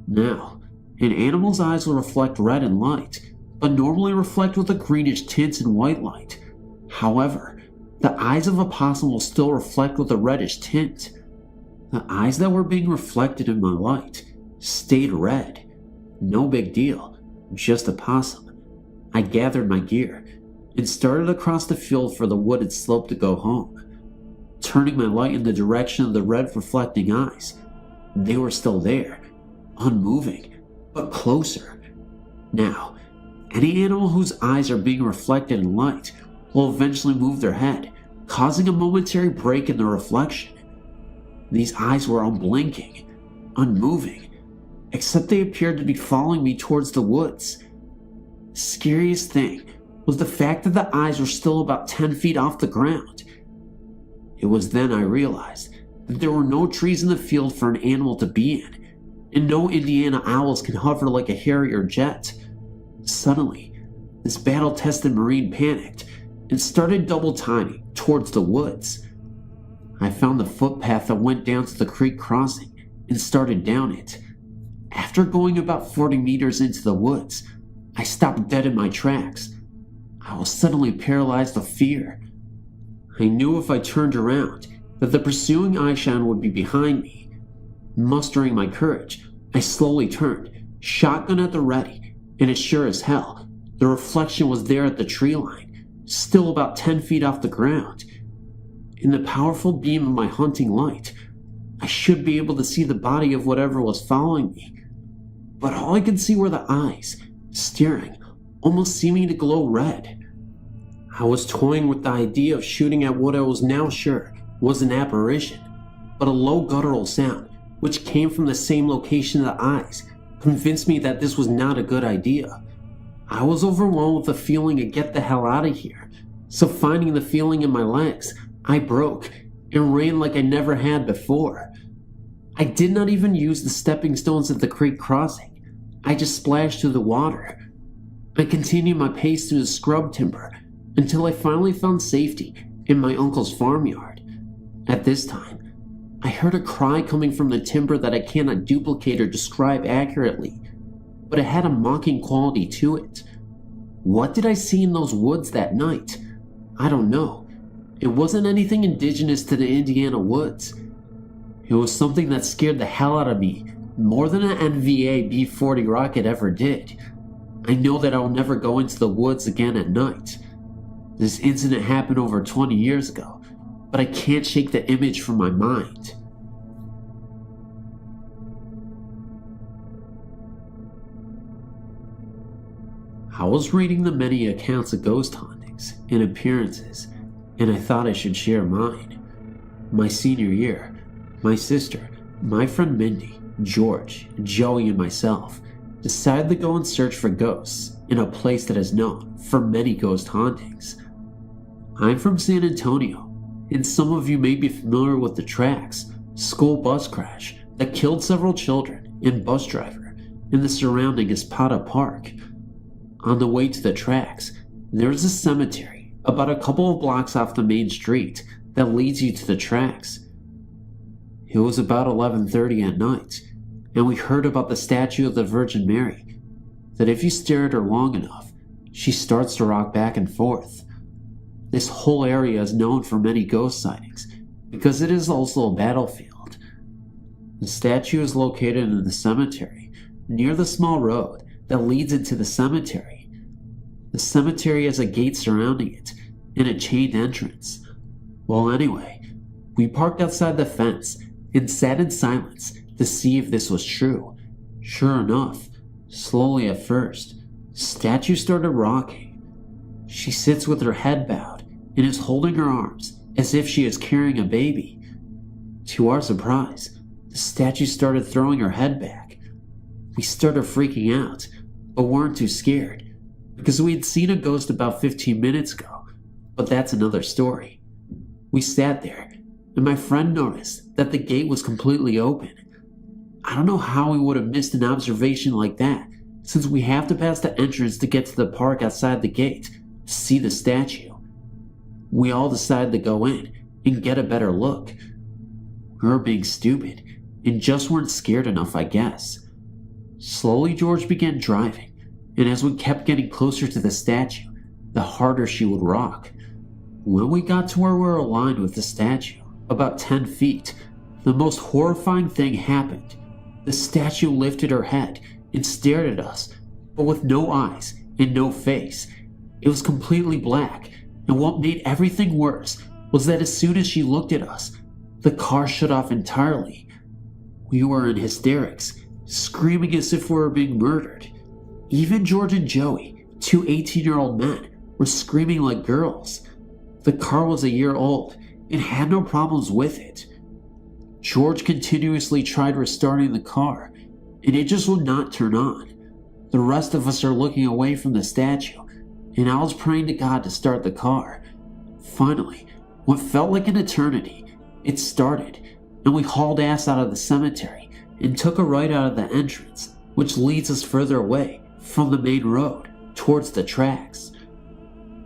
Now, an animal's eyes will reflect red in light, but normally reflect with a greenish tint in white light. However, the eyes of a possum will still reflect with a reddish tint. The eyes that were being reflected in my light stayed red. No big deal, just a possum. I gathered my gear and started across the field for the wooded slope to go home. Turning my light in the direction of the red reflecting eyes, they were still there, unmoving, but closer. Now, any animal whose eyes are being reflected in light will eventually move their head, causing a momentary break in the reflection. These eyes were unblinking, unmoving, except they appeared to be following me towards the woods. Scariest thing was the fact that the eyes were still about 10 feet off the ground. It was then I realized that there were no trees in the field for an animal to be in, and no Indiana owls can hover like a Harrier jet. Suddenly, this battle-tested Marine panicked and started double timing towards the woods. I found the footpath that went down to the creek crossing and started down it. After going about 40 meters into the woods, I stopped dead in my tracks. I was suddenly paralyzed with fear. I knew if I turned around that the pursuing eyeshine would be behind me. Mustering my courage, I slowly turned, shotgun at the ready, and as sure as hell, the reflection was there at the tree line, still about 10 feet off the ground. In the powerful beam of my hunting light, I should be able to see the body of whatever was following me, but all I could see were the eyes, staring, almost seeming to glow red. I was toying with the idea of shooting at what I was now sure was an apparition, but a low guttural sound, which came from the same location of the eyes, convinced me that this was not a good idea. I was overwhelmed with the feeling to get the hell out of here, so finding the feeling in my legs, I broke and ran like I never had before. I did not even use the stepping stones at the creek crossing. I just splashed through the water. I continued my pace through the scrub timber until I finally found safety in my uncle's farmyard. At this time, I heard a cry coming from the timber that I cannot duplicate or describe accurately, but it had a mocking quality to it. What did I see in those woods that night? I don't know. It wasn't anything indigenous to the Indiana woods. It was something that scared the hell out of me more than an NVA B-40 rocket ever did. I know that I will never go into the woods again at night. This incident happened over 20 years ago, but I can't shake the image from my mind. I was reading the many accounts of ghost hauntings and appearances, and I thought I should share mine. My senior year, my sister, my friend Mindy, George, Joey, and myself decided to go and search for ghosts in a place that is known for many ghost hauntings. I'm from San Antonio, and some of you may be familiar with the tracks, school bus crash that killed several children and bus driver in the surrounding Espada Park. On the way to the tracks, there is a cemetery about a couple of blocks off the main street that leads you to the tracks. It was about 11:30 at night, and we heard about the statue of the Virgin Mary, that if you stare at her long enough, she starts to rock back and forth. This whole area is known for many ghost sightings because it is also a battlefield. The statue is located in the cemetery, near the small road that leads into the cemetery. The cemetery has a gate surrounding it and a chained entrance. Well, anyway, we parked outside the fence and sat in silence to see if this was true. Sure enough, slowly at first, the statue started rocking. She sits with her head bowed and is holding her arms as if she is carrying a baby. To our surprise, the statue started throwing her head back. We started freaking out, but weren't too scared, because we had seen a ghost about 15 minutes ago, but that's another story. We sat there, and my friend noticed that the gate was completely open. I don't know how we would have missed an observation like that, since we have to pass the entrance to get to the park outside the gate to see the statue. We all decided to go in and get a better look. We were being stupid and just weren't scared enough, I guess. Slowly, George began driving, and as we kept getting closer to the statue, the harder she would rock. When we got to where we were aligned with the statue, about 10 feet, the most horrifying thing happened. The statue lifted her head and stared at us, but with no eyes and no face. It was completely black, and what made everything worse was that as soon as she looked at us, the car shut off entirely. We were in hysterics, screaming as if we were being murdered. Even George and Joey, two 18-year-old men, were screaming like girls. The car was a year old and had no problems with it. George continuously tried restarting the car, and it just would not turn on. The rest of us are looking away from the statue, and I was praying to God to start the car. Finally, what felt like an eternity, it started, and we hauled ass out of the cemetery and took a right out of the entrance, which leads us further away from the main road towards the tracks.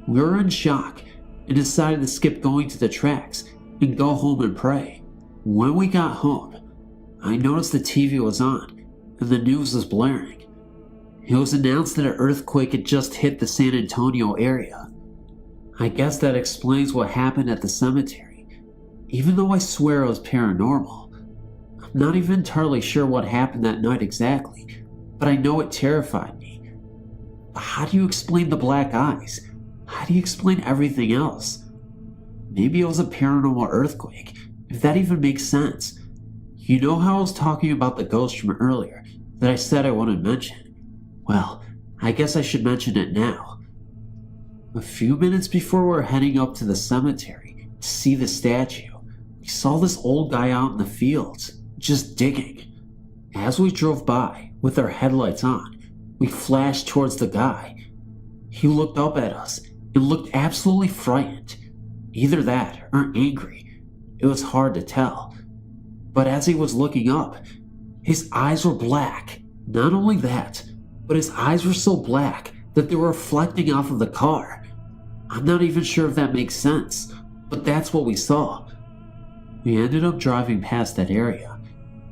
We were in shock and decided to skip going to the tracks and go home and pray. When we got home, I noticed the TV was on and the news was blaring. It was announced that an earthquake had just hit the San Antonio area. I guess that explains what happened at the cemetery, even though I swear it was paranormal. I'm not even entirely sure what happened that night exactly, but I know it terrified me. But how do you explain the black eyes? How do you explain everything else? Maybe it was a paranormal earthquake, if that even makes sense. You know how I was talking about the ghost from earlier that I said I wouldn't mention? Well, I guess I should mention it now. A few minutes before we were heading up to the cemetery to see the statue, we saw this old guy out in the fields, just digging. As we drove by with our headlights on, we flashed towards the guy. He looked up at us and looked absolutely frightened. Either that or angry. It was hard to tell. But as he was looking up, his eyes were black. Not only that, but his eyes were so black that they were reflecting off of the car. I'm not even sure if that makes sense, but that's what we saw. We ended up driving past that area,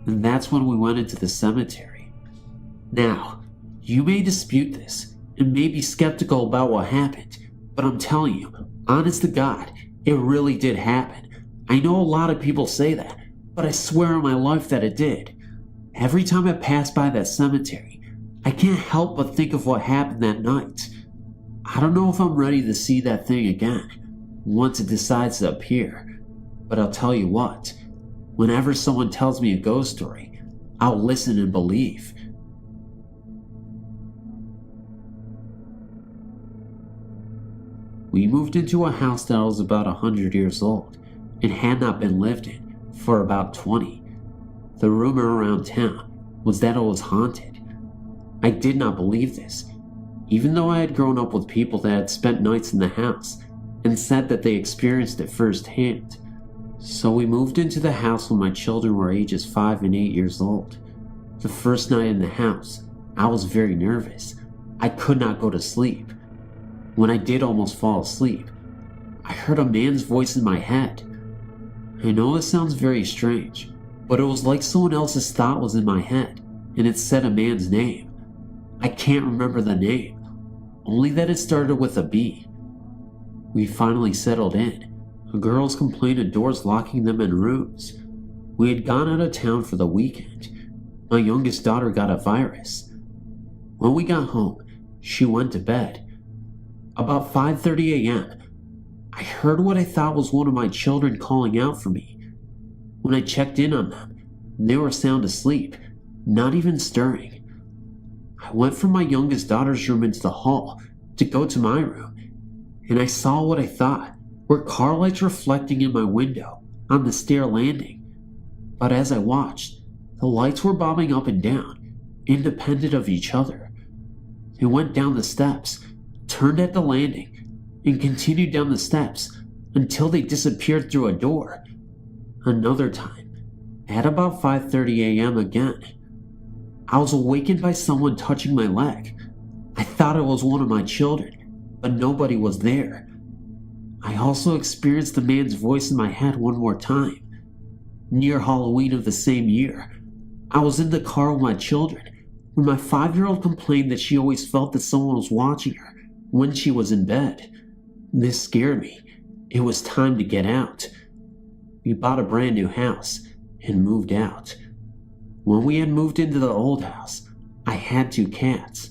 and that's when we went into the cemetery. Now, you may dispute this and may be skeptical about what happened, but I'm telling you, honest to God, it really did happen. I know a lot of people say that, but I swear on my life that it did. Every time I pass by that cemetery, I can't help but think of what happened that night. I don't know if I'm ready to see that thing again, once it decides to appear. But I'll tell you what, whenever someone tells me a ghost story, I'll listen and believe. We moved into a house that was about 100 years old and had not been lived in for about 20. The rumor around town was that it was haunted. I did not believe this, even though I had grown up with people that had spent nights in the house and said that they experienced it firsthand. So we moved into the house when my children were ages 5 and 8 years old. The first night in the house, I was very nervous. I could not go to sleep. When I did almost fall asleep, I heard a man's voice in my head. I know this sounds very strange, but it was like someone else's thought was in my head, and it said a man's name. I can't remember the name, only that it started with a B. We finally settled in. The girls complained of doors locking them in rooms. We had gone out of town for the weekend. My youngest daughter got a virus. When we got home, she went to bed. About 5:30 a.m., I heard what I thought was one of my children calling out for me. When I checked in on them, they were sound asleep, not even stirring. I went from my youngest daughter's room into the hall to go to my room, and I saw what I thought were car lights reflecting in my window on the stair landing. But as I watched, the lights were bobbing up and down, independent of each other. They went down the steps, turned at the landing, and continued down the steps until they disappeared through a door. Another time, at about 5:30 a.m. again, I was awakened by someone touching my leg. I thought it was one of my children, but nobody was there. I also experienced the man's voice in my head one more time. Near Halloween of the same year, I was in the car with my children when my 5-year-old complained that she always felt that someone was watching her when she was in bed. This scared me. It was time to get out. We bought a brand new house and moved out. When we had moved into the old house, I had 2 cats.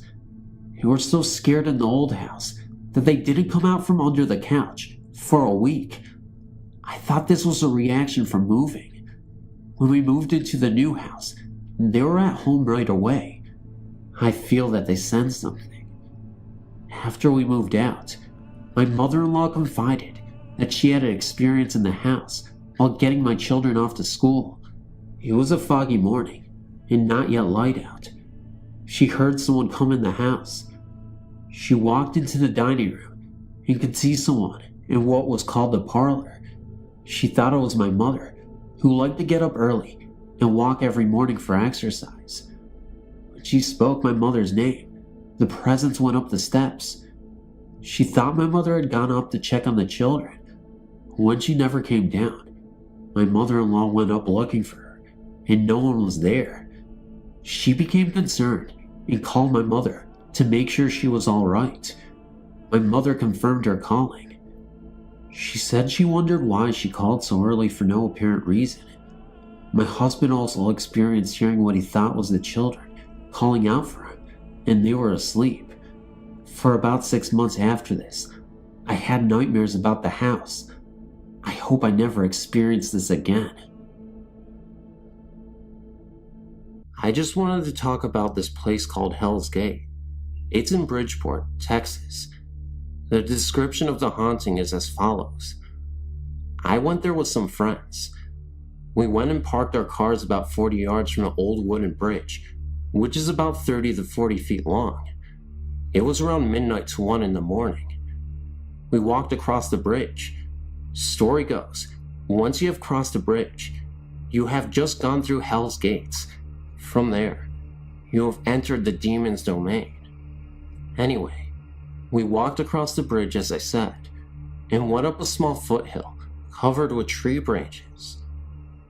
They were so scared in the old house that they didn't come out from under the couch for a week. I thought this was a reaction from moving. When we moved into the new house, they were at home right away. I feel that they sensed something. After we moved out, my mother-in-law confided that she had an experience in the house while getting my children off to school. It was a foggy morning and not yet light out. She heard someone come in the house. She walked into the dining room and could see someone in what was called the parlor. She thought it was my mother, who liked to get up early and walk every morning for exercise. When she spoke my mother's name, the presence went up the steps. She thought my mother had gone up to check on the children. When she never came down, my mother-in-law went up looking for her, and no one was there. She became concerned and called my mother to make sure she was all right. My mother confirmed her calling. She said she wondered why she called so early for no apparent reason. My husband also experienced hearing what he thought was the children calling out for him, and they were asleep. For about 6 months after this, I had nightmares about the house. I hope I never experience this again. I just wanted to talk about this place called Hell's Gate. It's in Bridgeport, Texas. The description of the haunting is as follows. I went there with some friends. We went and parked our cars about 40 yards from an old wooden bridge, which is about 30 to 40 feet long. It was around midnight to 1 in the morning. We walked across the bridge. Story goes, once you have crossed the bridge, you have just gone through Hell's Gates. From there, you have entered the demon's domain. Anyway, we walked across the bridge as I said, and went up a small foothill covered with tree branches.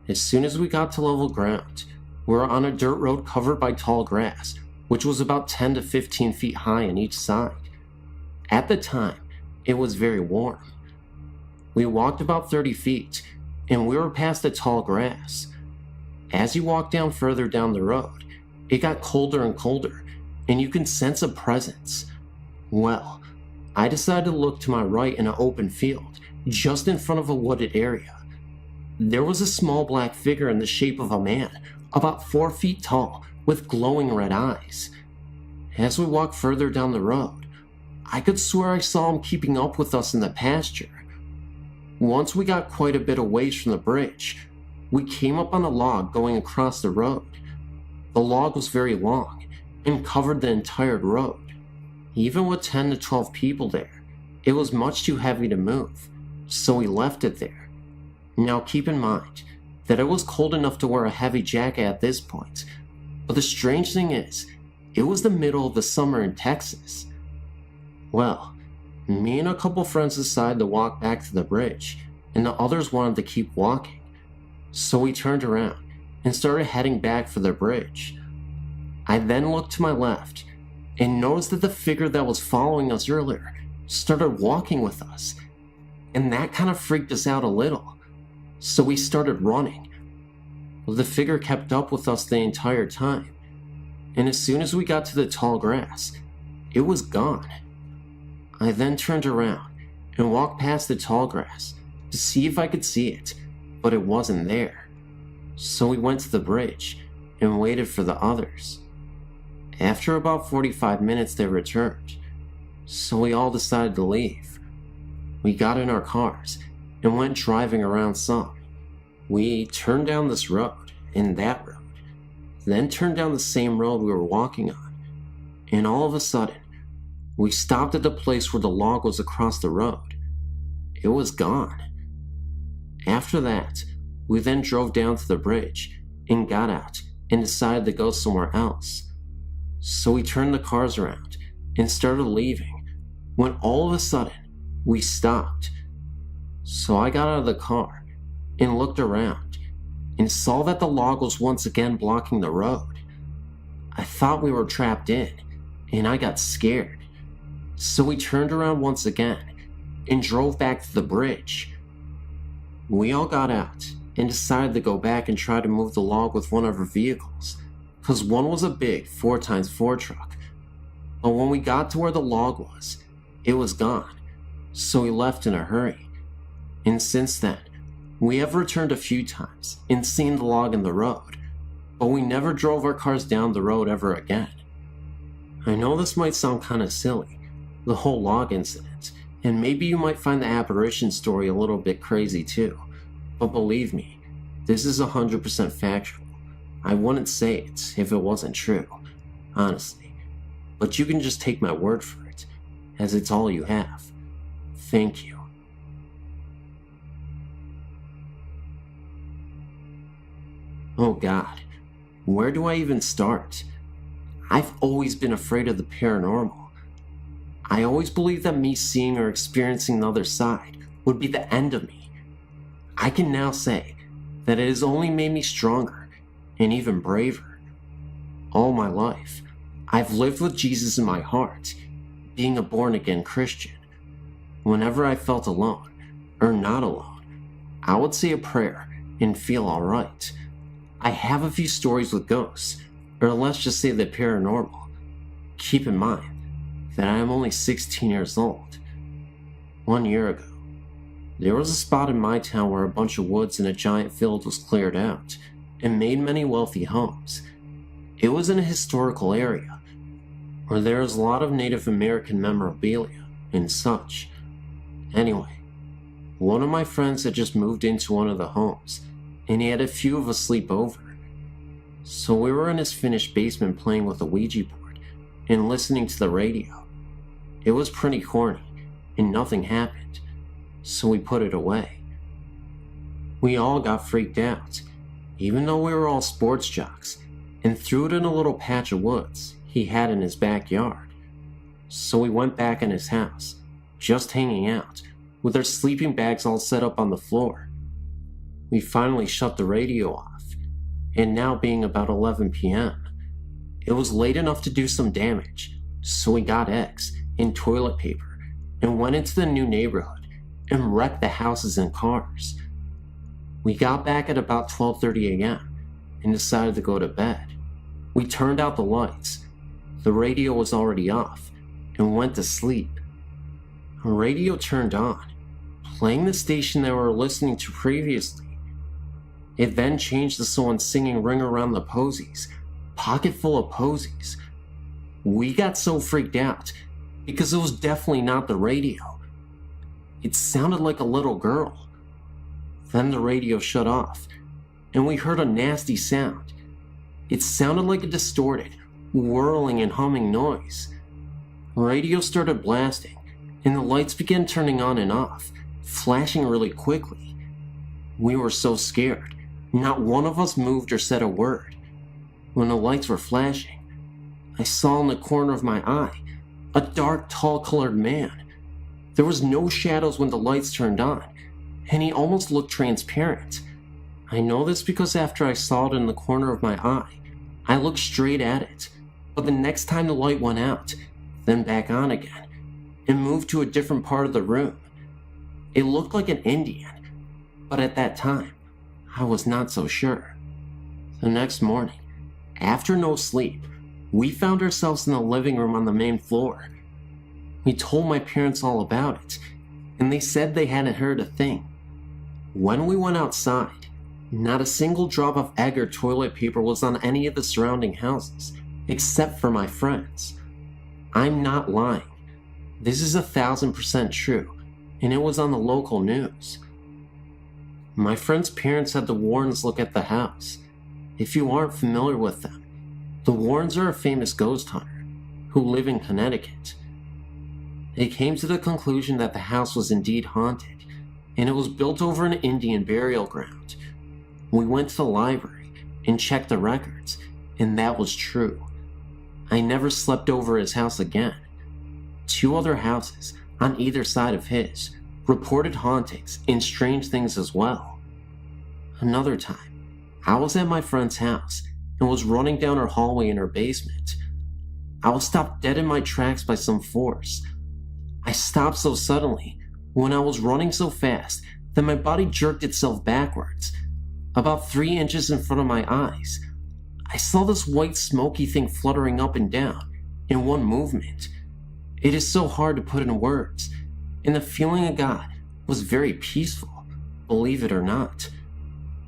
As soon as we got to level ground, we were on a dirt road covered by tall grass, which was about 10 to 15 feet high on each side. At the time, it was very warm. We walked about 30 feet, and we were past the tall grass. As you walk down further down the road, it got colder and colder, and you can sense a presence. Well, I decided to look to my right in an open field, just in front of a wooded area. There was a small black figure in the shape of a man, about 4 feet tall, with glowing red eyes. As we walked further down the road, I could swear I saw him keeping up with us in the pasture. Once we got quite a bit away from the bridge, we came up on a log going across the road. The log was very long and covered the entire road. Even with 10 to 12 people there, it was much too heavy to move, so we left it there. Now keep in mind that it was cold enough to wear a heavy jacket at this point, but the strange thing is, it was the middle of the summer in Texas. Well, me and a couple friends decided to walk back to the bridge, and the others wanted to keep walking. So we turned around and started heading back for the bridge. I then looked to my left and noticed that the figure that was following us earlier started walking with us, and that kind of freaked us out a little. So we started running. Well, the figure kept up with us the entire time, and as soon as we got to the tall grass, it was gone. I then turned around and walked past the tall grass to see if I could see it, but it wasn't there. So we went to the bridge and waited for the others. After about 45 minutes, they returned, so we all decided to leave. We got in our cars and went driving around some. We turned down this road and that road, then turned down the same road we were walking on, and all of a sudden, we stopped at the place where the log was across the road. It was gone. After that, we then drove down to the bridge and got out and decided to go somewhere else. So we turned the cars around and started leaving when all of a sudden we stopped. So I got out of the car and looked around and saw that the log was once again blocking the road. I thought we were trapped in and I got scared. So we turned around once again and drove back to the bridge. We all got out and decided to go back and try to move the log with one of our vehicles, because one was a big 4x4 truck. But when we got to where the log was, it was gone, so we left in a hurry. And since then, we have returned a few times and seen the log in the road, but we never drove our cars down the road ever again. I know this might sound kind of silly, the whole log incident, and maybe you might find the apparition story a little bit crazy too, but believe me, this is 100% factual. I wouldn't say it if it wasn't true, honestly, but you can just take my word for it, as it's all you have. Thank you. Oh God, where do I even start? I've always been afraid of the paranormal. I always believed that me seeing or experiencing the other side would be the end of me. I can now say that it has only made me stronger and even braver. All my life, I've lived with Jesus in my heart, being a born-again Christian. Whenever I felt alone, or not alone, I would say a prayer and feel alright. I have a few stories with ghosts, or let's just say the paranormal. Keep in mind that I am only 16 years old. 1 year ago, there was a spot in my town where a bunch of woods and a giant field was cleared out and made many wealthy homes. It was in a historical area where there is a lot of Native American memorabilia and such. Anyway, one of my friends had just moved into one of the homes and he had a few of us sleep over. So we were in his finished basement playing with a Ouija board and listening to the radio. It was pretty corny and nothing happened, so we put it away. We all got freaked out, even though we were all sports jocks, and threw it in a little patch of woods he had in his backyard. So we went back in his house, just hanging out, with our sleeping bags all set up on the floor. We finally shut the radio off, and now being about 11 p.m., it was late enough to do some damage, so we got eggs and toilet paper and went into the new neighborhood and wrecked the houses and cars. We got back at about 12:30 a.m. and decided to go to bed. We turned out the lights. The radio was already off and went to sleep. The radio turned on, playing the station that we were listening to previously. It then changed to someone singing Ring Around the Posies, Pocket Full of Posies. We got so freaked out because it was definitely not the radio. It sounded like a little girl. Then the radio shut off and we heard a nasty sound. It sounded like a distorted, whirling and humming noise. Radio started blasting and the lights began turning on and off, flashing really quickly. We were so scared, not one of us moved or said a word. When the lights were flashing, I saw in the corner of my eye a dark, tall-colored man. There was no shadows when the lights turned on, and he almost looked transparent. I know this because after I saw it in the corner of my eye, I looked straight at it, but the next time the light went out, then back on again, and moved to a different part of the room. It looked like an Indian, but at that time, I was not so sure. The next morning, after no sleep, we found ourselves in the living room on the main floor. We told my parents all about it, and they said they hadn't heard a thing. When we went outside, not a single drop of egg or toilet paper was on any of the surrounding houses, except for my friends. I'm not lying. This is 1,000% true, and it was on the local news. My friend's parents had the Warrens look at the house. If you aren't familiar with them, the Warrens are a famous ghost hunter who live in Connecticut. They came to the conclusion that the house was indeed haunted, and it was built over an Indian burial ground. We went to the library and checked the records, and that was true. I never slept over his house again. 2 other houses on either side of his reported hauntings and strange things as well. Another time, I was at my friend's house and was running down her hallway in her basement. I was stopped dead in my tracks by some force. I stopped so suddenly when I was running so fast that my body jerked itself backwards, about 3 inches in front of my eyes. I saw this white smoky thing fluttering up and down in one movement. It is so hard to put in words, and the feeling I got was very peaceful, believe it or not.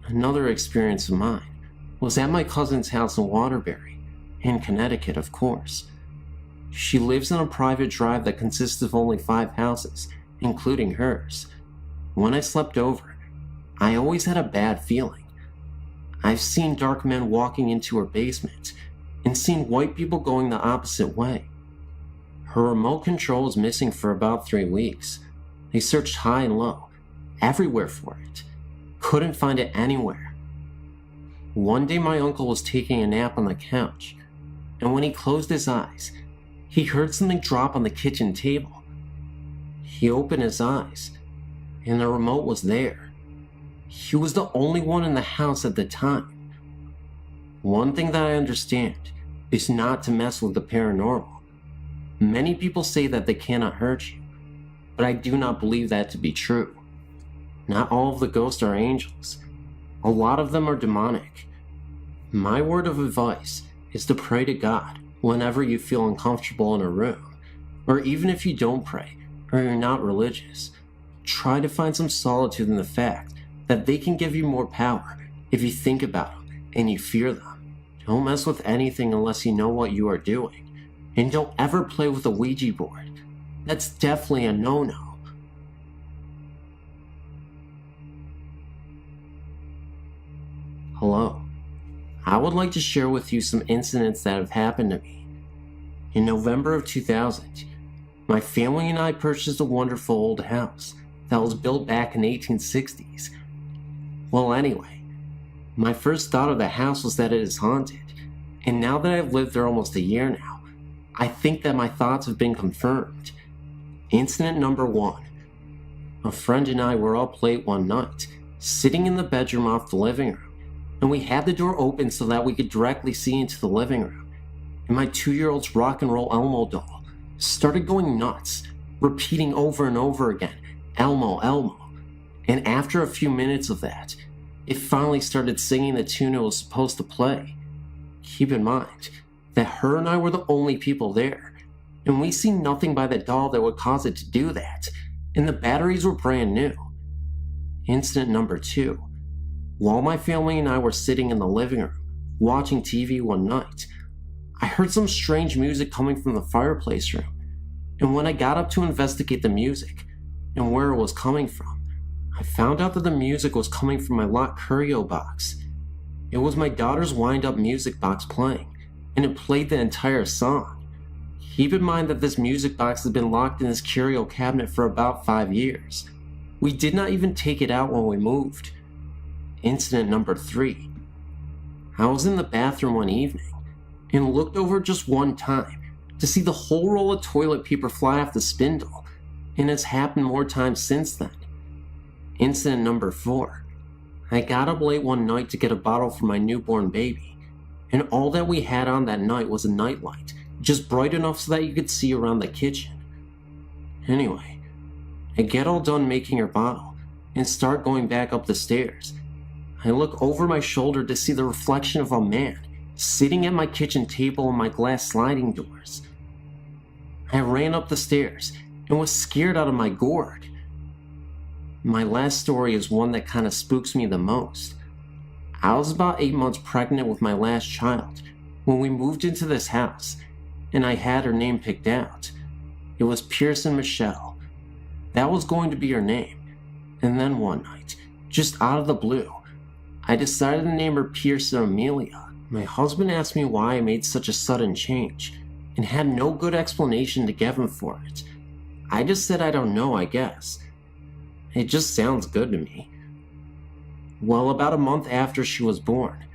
Another experience of mine was at my cousin's house in Waterbury, in Connecticut, of course. She lives on a private drive that consists of only 5 houses, including hers. When I slept over, I always had a bad feeling. I've seen dark men walking into her basement and seen white people going the opposite way. Her remote control was missing for about 3 weeks. They searched high and low, everywhere for it. Couldn't find it anywhere. One day my uncle was taking a nap on the couch, and when he closed his eyes, he heard something drop on the kitchen table. He opened his eyes, and the remote was there. He was the only one in the house at the time. One thing that I understand is not to mess with the paranormal. Many people say that they cannot hurt you, but I do not believe that to be true. Not all of the ghosts are angels. A lot of them are demonic. My word of advice is to pray to God whenever you feel uncomfortable in a room, or even if you don't pray or you're not religious. Try to find some solitude in the fact that they can give you more power if you think about them and you fear them. Don't mess with anything unless you know what you are doing. And don't ever play with a Ouija board. That's definitely a no-no. Hello. I would like to share with you some incidents that have happened to me. In November of 2000, my family and I purchased a wonderful old house that was built back in the 1860s. Well, anyway, my first thought of the house was that it is haunted, and now that I've lived there almost a year now, I think that my thoughts have been confirmed. Incident number 1. A friend and I were up late one night, sitting in the bedroom off the living room, and we had the door open so that we could directly see into the living room, and my 2-year-old's rock and roll Elmo doll started going nuts, repeating over and over again, Elmo, Elmo. And after a few minutes of that, it finally started singing the tune it was supposed to play. Keep in mind that her and I were the only people there, and we see nothing by the doll that would cause it to do that, and the batteries were brand new. Incident number 2. While my family and I were sitting in the living room, watching TV one night, I heard some strange music coming from the fireplace room, and when I got up to investigate the music and where it was coming from, I found out that the music was coming from my locked curio box. It was my daughter's wind-up music box playing, and it played the entire song. Keep in mind that this music box has been locked in this curio cabinet for about 5 years. We did not even take it out when we moved. Incident number 3. I was in the bathroom one evening and looked over just one time to see the whole roll of toilet paper fly off the spindle, and it's happened more times since then. Incident number 4. I got up late one night to get a bottle for my newborn baby, and all that we had on that night was a nightlight, just bright enough so that you could see around the kitchen. Anyway, I get all done making her bottle and start going back up the stairs. I look over my shoulder to see the reflection of a man sitting at my kitchen table and my glass sliding doors. I ran up the stairs and was scared out of my gourd. My last story is one that kind of spooks me the most. I was about 8 months pregnant with my last child when we moved into this house, and I had her name picked out. It was Pearson Michelle. That was going to be her name. And then one night, just out of the blue, I decided to name her Pearson Amelia. My husband asked me why I made such a sudden change, and had no good explanation to give him for it. I just said I don't know, I guess. It just sounds good to me. Well, about a month after she was born,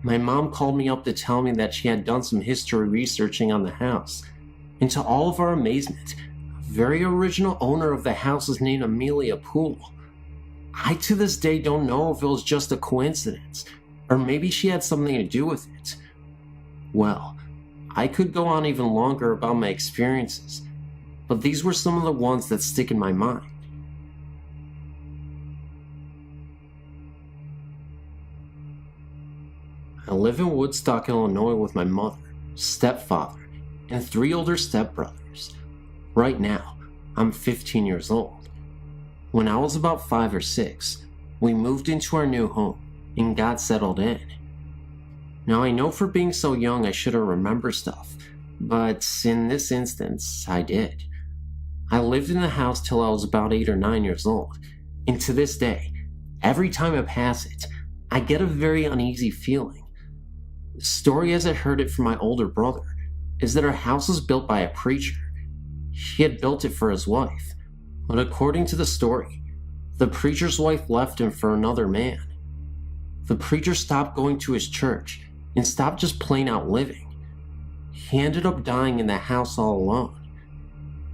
my mom called me up to tell me that she had done some history researching on the house, and to all of our amazement, the very original owner of the house is named Amelia Poole. I to this day don't know if it was just a coincidence, or maybe she had something to do with it. Well, I could go on even longer about my experiences, but these were some of the ones that stick in my mind. I live in Woodstock, Illinois with my mother, stepfather, and 3 older stepbrothers. Right now, I'm 15 years old. When I was about 5 or 6, we moved into our new home and got settled in. Now I know for being so young I should have remembered stuff, but in this instance, I did. I lived in the house till I was about 8 or 9 years old, and to this day, every time I pass it, I get a very uneasy feeling. The story as I heard it from my older brother is that our house was built by a preacher. He had built it for his wife, but according to the story, the preacher's wife left him for another man. The preacher stopped going to his church and stopped just plain out living. He ended up dying in the house all alone.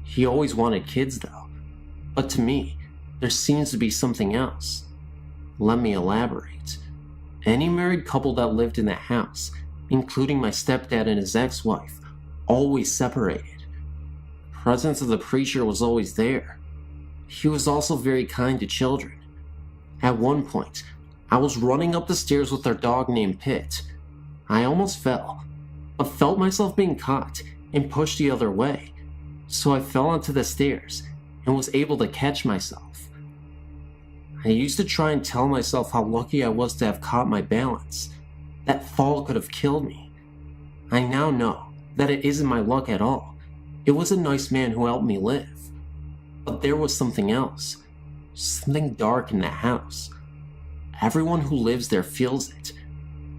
He always wanted kids though, but to me, there seems to be something else. Let me elaborate. Any married couple that lived in that house, including my stepdad and his ex-wife, always separated. The presence of the preacher was always there. He was also very kind to children. At one point, I was running up the stairs with our dog named Pitt. I almost fell, but felt myself being caught and pushed the other way, so I fell onto the stairs and was able to catch myself. I used to try and tell myself how lucky I was to have caught my balance. That fall could have killed me. I now know that it isn't my luck at all. It was a nice man who helped me live. But there was something else. Something dark in that house. Everyone who lives there feels it.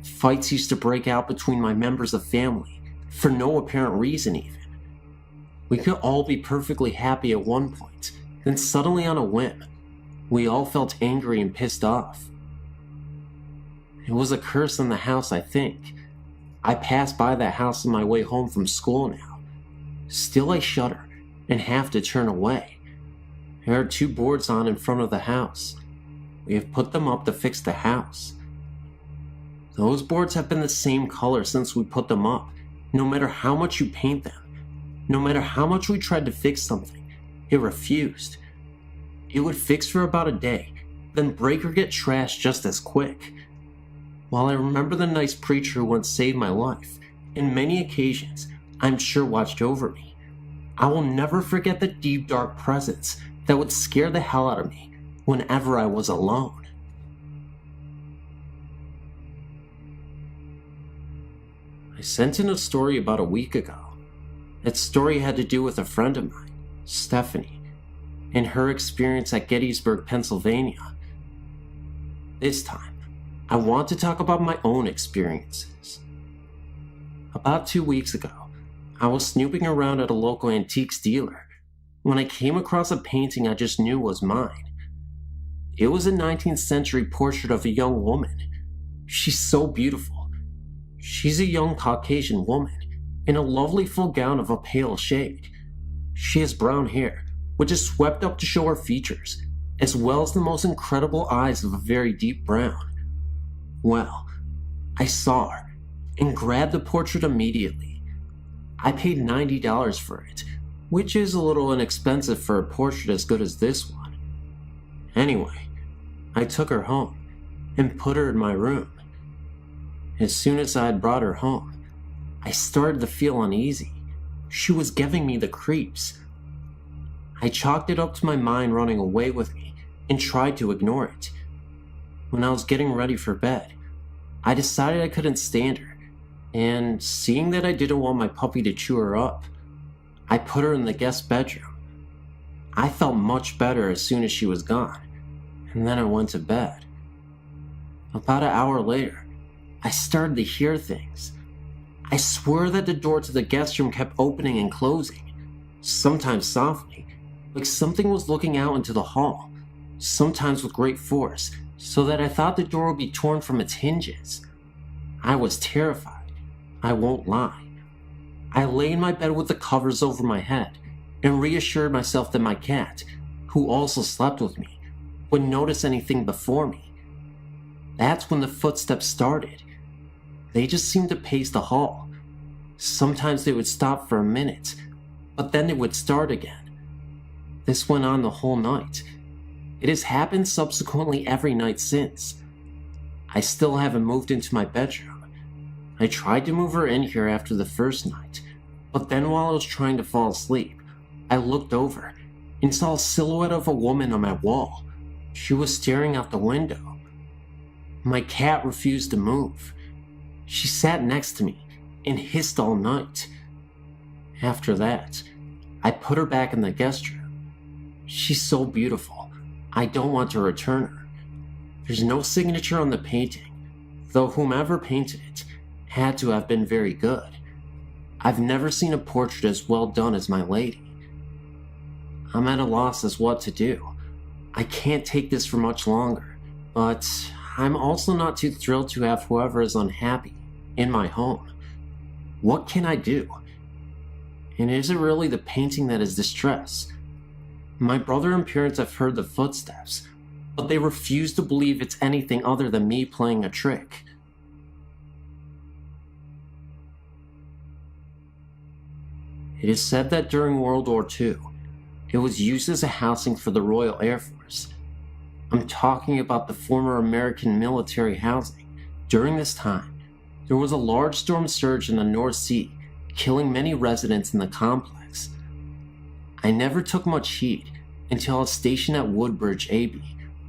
Fights used to break out between my members of family, for no apparent reason even. We could all be perfectly happy at one point, then suddenly on a whim, we all felt angry and pissed off. It was a curse on the house, I think. I pass by that house on my way home from school now. Still I shudder and have to turn away. There are 2 boards on in front of the house. We have put them up to fix the house. Those boards have been the same color since we put them up, no matter how much you paint them. No matter how much we tried to fix something, it refused. It would fix for about a day, then break or get trashed just as quick. While I remember the nice preacher who once saved my life, and many occasions I'm sure watched over me, I will never forget the deep dark presence that would scare the hell out of me whenever I was alone. I sent in a story about a week ago. That story had to do with a friend of mine, Stephanie, and her experience at Gettysburg, Pennsylvania. This time, I want to talk about my own experiences. About 2 weeks ago, I was snooping around at a local antiques dealer when I came across a painting I just knew was mine. It was a 19th century portrait of a young woman. She's so beautiful. She's a young Caucasian woman in a lovely full gown of a pale shade. She has brown hair, which is swept up to show her features, as well as the most incredible eyes of a very deep brown. Well, I saw her and grabbed the portrait immediately. I paid $90 for it, which is a little inexpensive for a portrait as good as this one. Anyway, I took her home and put her in my room. As soon as I had brought her home, I started to feel uneasy. She was giving me the creeps. I chalked it up to my mind running away with me and tried to ignore it. When I was getting ready for bed, I decided I couldn't stand her, and seeing that I didn't want my puppy to chew her up, I put her in the guest bedroom. I felt much better as soon as she was gone, and then I went to bed. About an hour later, I started to hear things. I swear that the door to the guest room kept opening and closing, sometimes softly, like something was looking out into the hall, sometimes with great force, so that I thought the door would be torn from its hinges. I was terrified, I won't lie. I lay in my bed with the covers over my head and reassured myself that my cat, who also slept with me, wouldn't notice anything before me. That's when the footsteps started. They just seemed to pace the hall. Sometimes they would stop for a minute, but then they would start again. This went on the whole night. It has happened subsequently every night since. I still haven't moved into my bedroom. I tried to move her in here after the first night, but then while I was trying to fall asleep, I looked over and saw a silhouette of a woman on my wall. She was staring out the window. My cat refused to move. She sat next to me and hissed all night. After that, I put her back in the guest room. She's so beautiful, I don't want to return her. There's no signature on the painting, though whomever painted it had to have been very good. I've never seen a portrait as well done as my lady. I'm at a loss as what to do. I can't take this for much longer, but I'm also not too thrilled to have whoever is unhappy in my home. What can I do? And is it really the painting that is distress? My brother and parents have heard the footsteps, but they refuse to believe it's anything other than me playing a trick. It is said that during World War II, it was used as a housing for the Royal Air Force. I'm talking about the former American military housing. During this time, there was a large storm surge in the North Sea, killing many residents in the complex. I never took much heed until I was stationed at Woodbridge, AB,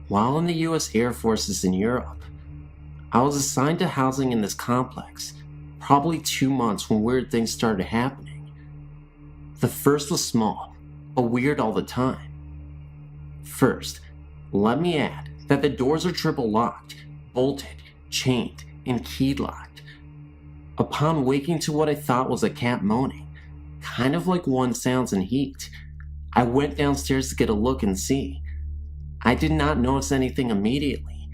while in the US Air Forces in Europe. I was assigned to housing in this complex, probably 2 months when weird things started happening. The first was small, but weird all the time. First, let me add that the doors are triple locked, bolted, chained, and keyed locked. Upon waking to what I thought was a cat moaning, kind of like one sounds in heat, I went downstairs to get a look and see. I did not notice anything immediately.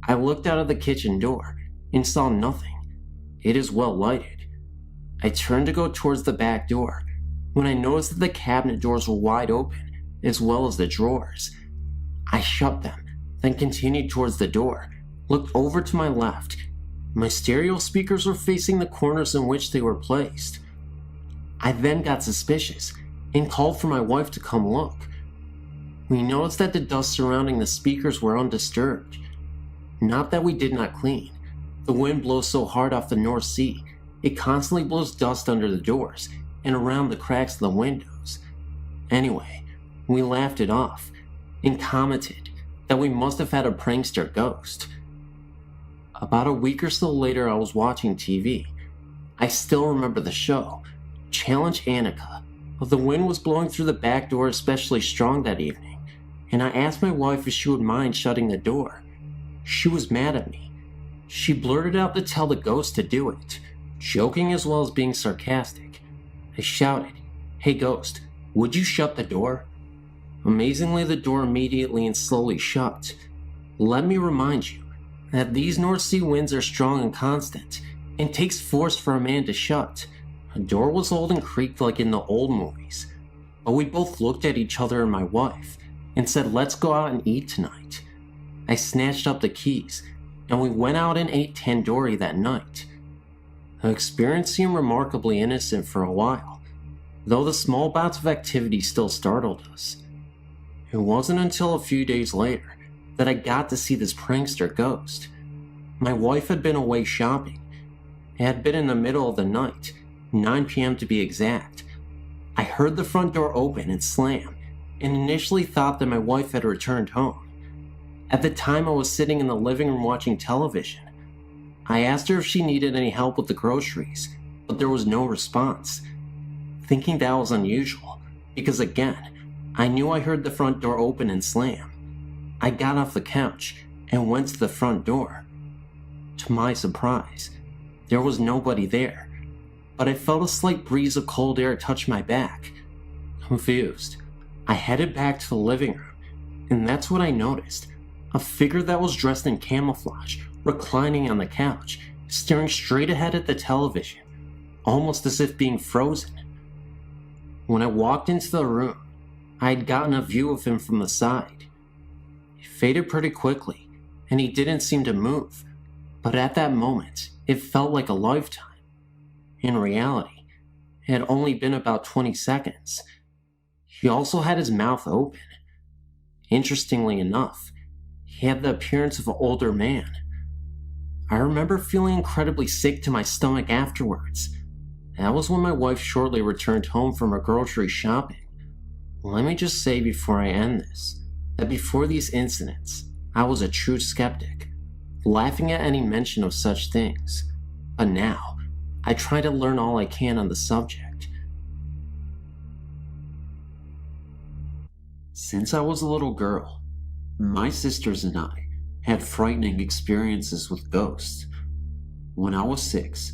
I looked out of the kitchen door and saw nothing. It is well lighted. I turned to go towards the back door when I noticed that the cabinet doors were wide open, as well as the drawers. I shut them, then continued towards the door, looked over to my left. My stereo speakers were facing the corners in which they were placed. I then got suspicious and called for my wife to come look. We noticed that the dust surrounding the speakers were undisturbed. Not that we did not clean. The wind blows so hard off the North Sea, it constantly blows dust under the doors and around the cracks of the windows. Anyway, we laughed it off and commented that we must have had a prankster ghost. About a week or so later, I was watching TV. I still remember the show, Challenge Annika. The wind was blowing through the back door especially strong that evening, and I asked my wife if she would mind shutting the door. She was mad at me. She blurted out to tell the ghost to do it, joking as well as being sarcastic. I shouted, "Hey ghost, would you shut the door?" Amazingly, the door immediately and slowly shut. Let me remind you that these North Sea winds are strong and constant, and takes force for a man to shut. The door was old and creaked like in the old movies, but we both looked at each other and my wife, and said let's go out and eat tonight. I snatched up the keys, and we went out and ate tandoori that night. The experience seemed remarkably innocent for a while, though the small bouts of activity still startled us. It wasn't until a few days later that I got to see this prankster ghost. My wife had been away shopping. It had been in the middle of the night, 9 p.m. to be exact. I heard the front door open and slam, and initially thought that my wife had returned home. At the time, I was sitting in the living room watching television. I asked her if she needed any help with the groceries, but there was no response. Thinking that was unusual, because again, I knew I heard the front door open and slam. I got off the couch and went to the front door. To my surprise, there was nobody there, but I felt a slight breeze of cold air touch my back. Confused, I headed back to the living room, and that's what I noticed. A figure that was dressed in camouflage, reclining on the couch, staring straight ahead at the television, almost as if being frozen. When I walked into the room, I had gotten a view of him from the side. He faded pretty quickly, and he didn't seem to move, but at that moment, it felt like a lifetime. In reality, it had only been about 20 seconds. He also had his mouth open. Interestingly enough, he had the appearance of an older man. I remember feeling incredibly sick to my stomach afterwards. That was when my wife shortly returned home from her grocery shopping. Let me just say before I end this, that before these incidents, I was a true skeptic, laughing at any mention of such things. But now, I try to learn all I can on the subject. Since I was a little girl, my sisters and I had frightening experiences with ghosts. When I was 6,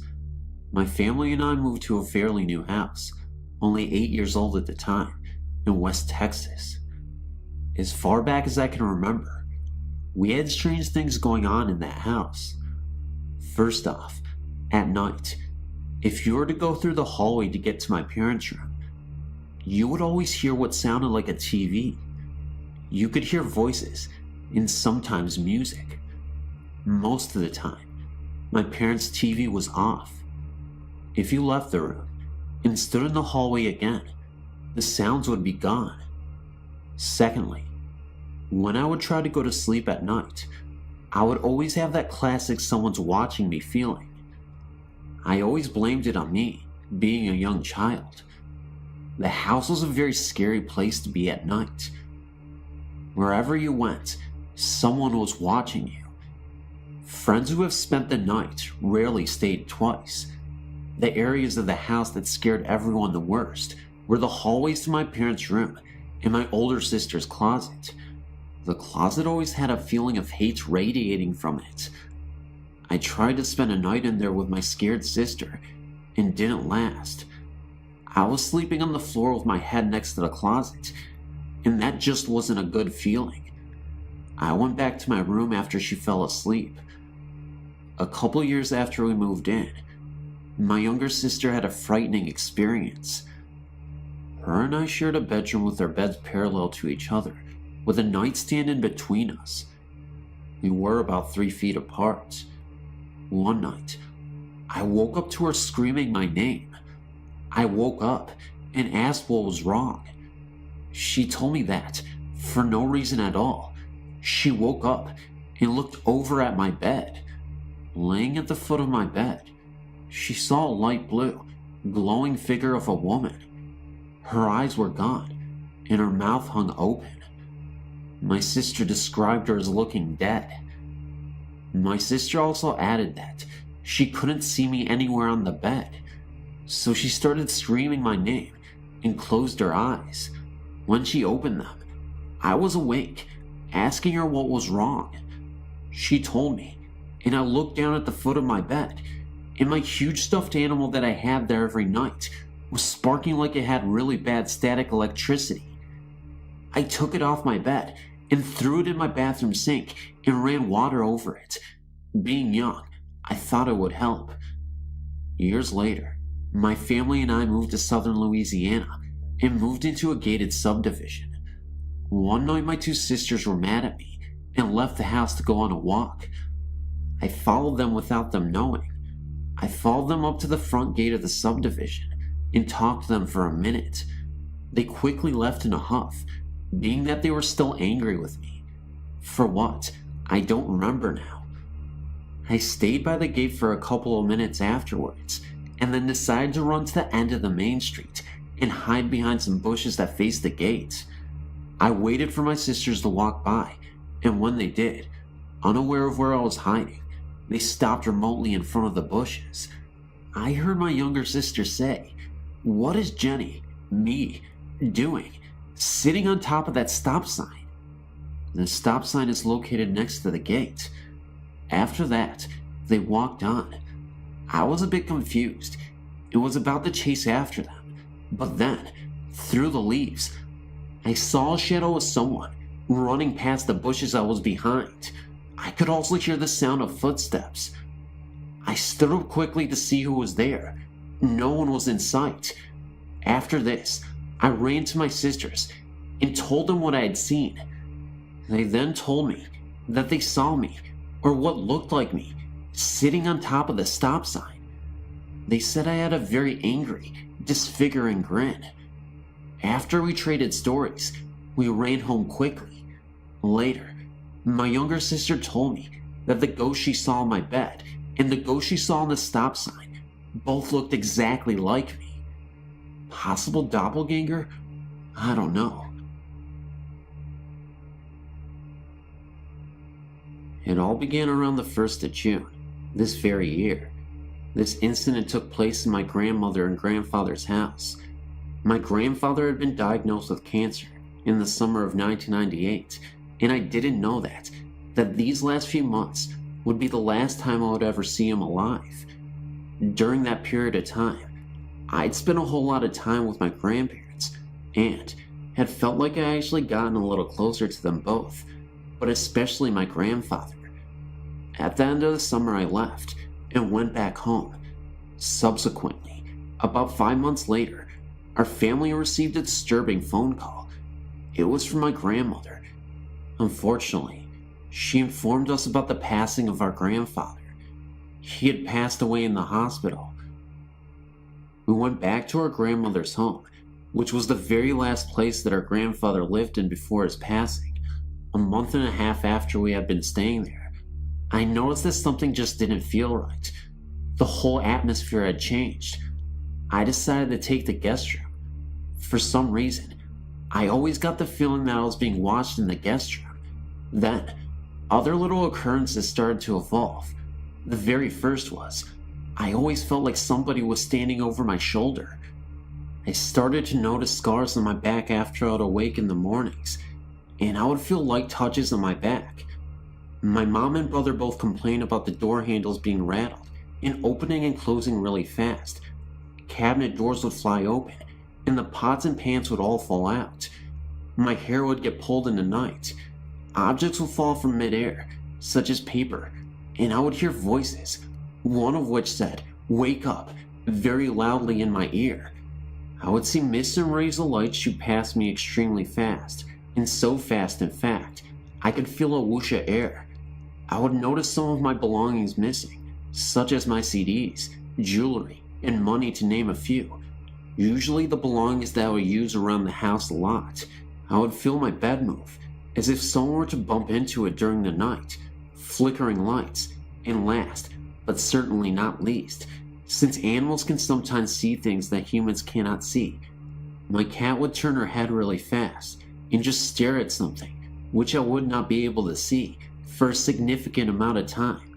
my family and I moved to a fairly new house, only 8 years old at the time, in West Texas. As far back as I can remember, we had strange things going on in that house. First off, at night, if you were to go through the hallway to get to my parents' room, you would always hear what sounded like a TV. You could hear voices and sometimes music. Most of the time, my parents' TV was off. If you left the room and stood in the hallway again, the sounds would be gone. Secondly, when I would try to go to sleep at night, I would always have that classic someone's watching me feeling. I always blamed it on me, being a young child. The house was a very scary place to be at night. Wherever you went, someone was watching you. Friends who have spent the night rarely stayed twice. The areas of the house that scared everyone the worst were the hallways to my parents' room and my older sister's closet. The closet always had a feeling of hate radiating from it. I tried to spend a night in there with my scared sister, and didn't last. I was sleeping on the floor with my head next to the closet, and that just wasn't a good feeling. I went back to my room after she fell asleep. A couple years after we moved in, my younger sister had a frightening experience. Her and I shared a bedroom with our beds parallel to each other, with a nightstand in between us. We were about 3 feet apart. One night, I woke up to her screaming my name. I woke up and asked what was wrong. She told me that, for no reason at all, she woke up and looked over at my bed. Laying at the foot of my bed, she saw a light blue, glowing figure of a woman. Her eyes were gone, and her mouth hung open. My sister described her as looking dead. My sister also added that she couldn't see me anywhere on the bed, so she started screaming my name and closed her eyes. When she opened them, I was awake, asking her what was wrong. She told me, and I looked down at the foot of my bed, and my huge stuffed animal that I had there every night was sparking like it had really bad static electricity. I took it off my bed and threw it in my bathroom sink and ran water over it. Being young, I thought it would help. Years later, my family and I moved to southern Louisiana and moved into a gated subdivision. One night my two sisters were mad at me and left the house to go on a walk. I followed them without them knowing. I followed them up to the front gate of the subdivision and talked to them for a minute. They quickly left in a huff, being that they were still angry with me. For what? I don't remember now. I stayed by the gate for a couple of minutes afterwards, and then decided to run to the end of the main street and hide behind some bushes that faced the gate. I waited for my sisters to walk by, and when they did, unaware of where I was hiding, they stopped remotely in front of the bushes. I heard my younger sister say, "What is Jenny, me, doing, sitting on top of that stop sign?" The stop sign is located next to the gate. After that, they walked on. I was a bit confused. It was about to chase after them, but then, through the leaves, I saw a shadow of someone running past the bushes I was behind. I could also hear the sound of footsteps. I stood up quickly to see who was there. No one was in sight. After this, I ran to my sisters and told them what I had seen. They then told me that they saw me, or what looked like me, sitting on top of the stop sign. They said I had a very angry, disfiguring grin. After we traded stories, we ran home quickly. Later, my younger sister told me that the ghost she saw in my bed and the ghost she saw on the stop sign both looked exactly like me. Possible doppelganger? I don't know. It all began around the 1st of June, this very year. This incident took place in my grandmother and grandfather's house. My grandfather had been diagnosed with cancer in the summer of 1998, and I didn't know that these last few months would be the last time I would ever see him alive. During that period of time, I'd spent a whole lot of time with my grandparents, and had felt like I actually gotten a little closer to them both, but especially my grandfather. At the end of the summer, I left and went back home. Subsequently, about 5 months later, our family received a disturbing phone call. It was from my grandmother. Unfortunately, she informed us about the passing of our grandfather. He had passed away in the hospital. We went back to our grandmother's home, which was the very last place that our grandfather lived in before his passing. A month and a half after we had been staying there, I noticed that something just didn't feel right. The whole atmosphere had changed. I decided to take the guest room. For some reason, I always got the feeling that I was being watched in the guest room. Then, other little occurrences started to evolve. The very first was, I always felt like somebody was standing over my shoulder. I started to notice scars on my back after I would awake in the mornings, and I would feel light touches on my back. My mom and brother both complained about the door handles being rattled and opening and closing really fast. Cabinet doors would fly open, and the pots and pans would all fall out. My hair would get pulled in the night. Objects would fall from midair, such as paper, and I would hear voices, one of which said, "Wake up," very loudly in my ear. I would see mists and rays of light shoot past me extremely fast, and so fast in fact, I could feel a whoosh of air. I would notice some of my belongings missing, such as my CDs, jewelry, and money to name a few. Usually the belongings that I would use around the house a lot. I would feel my bed move, as if someone were to bump into it during the night, flickering lights, and last, but certainly not least, since animals can sometimes see things that humans cannot see, my cat would turn her head really fast and just stare at something, which I would not be able to see for a significant amount of time.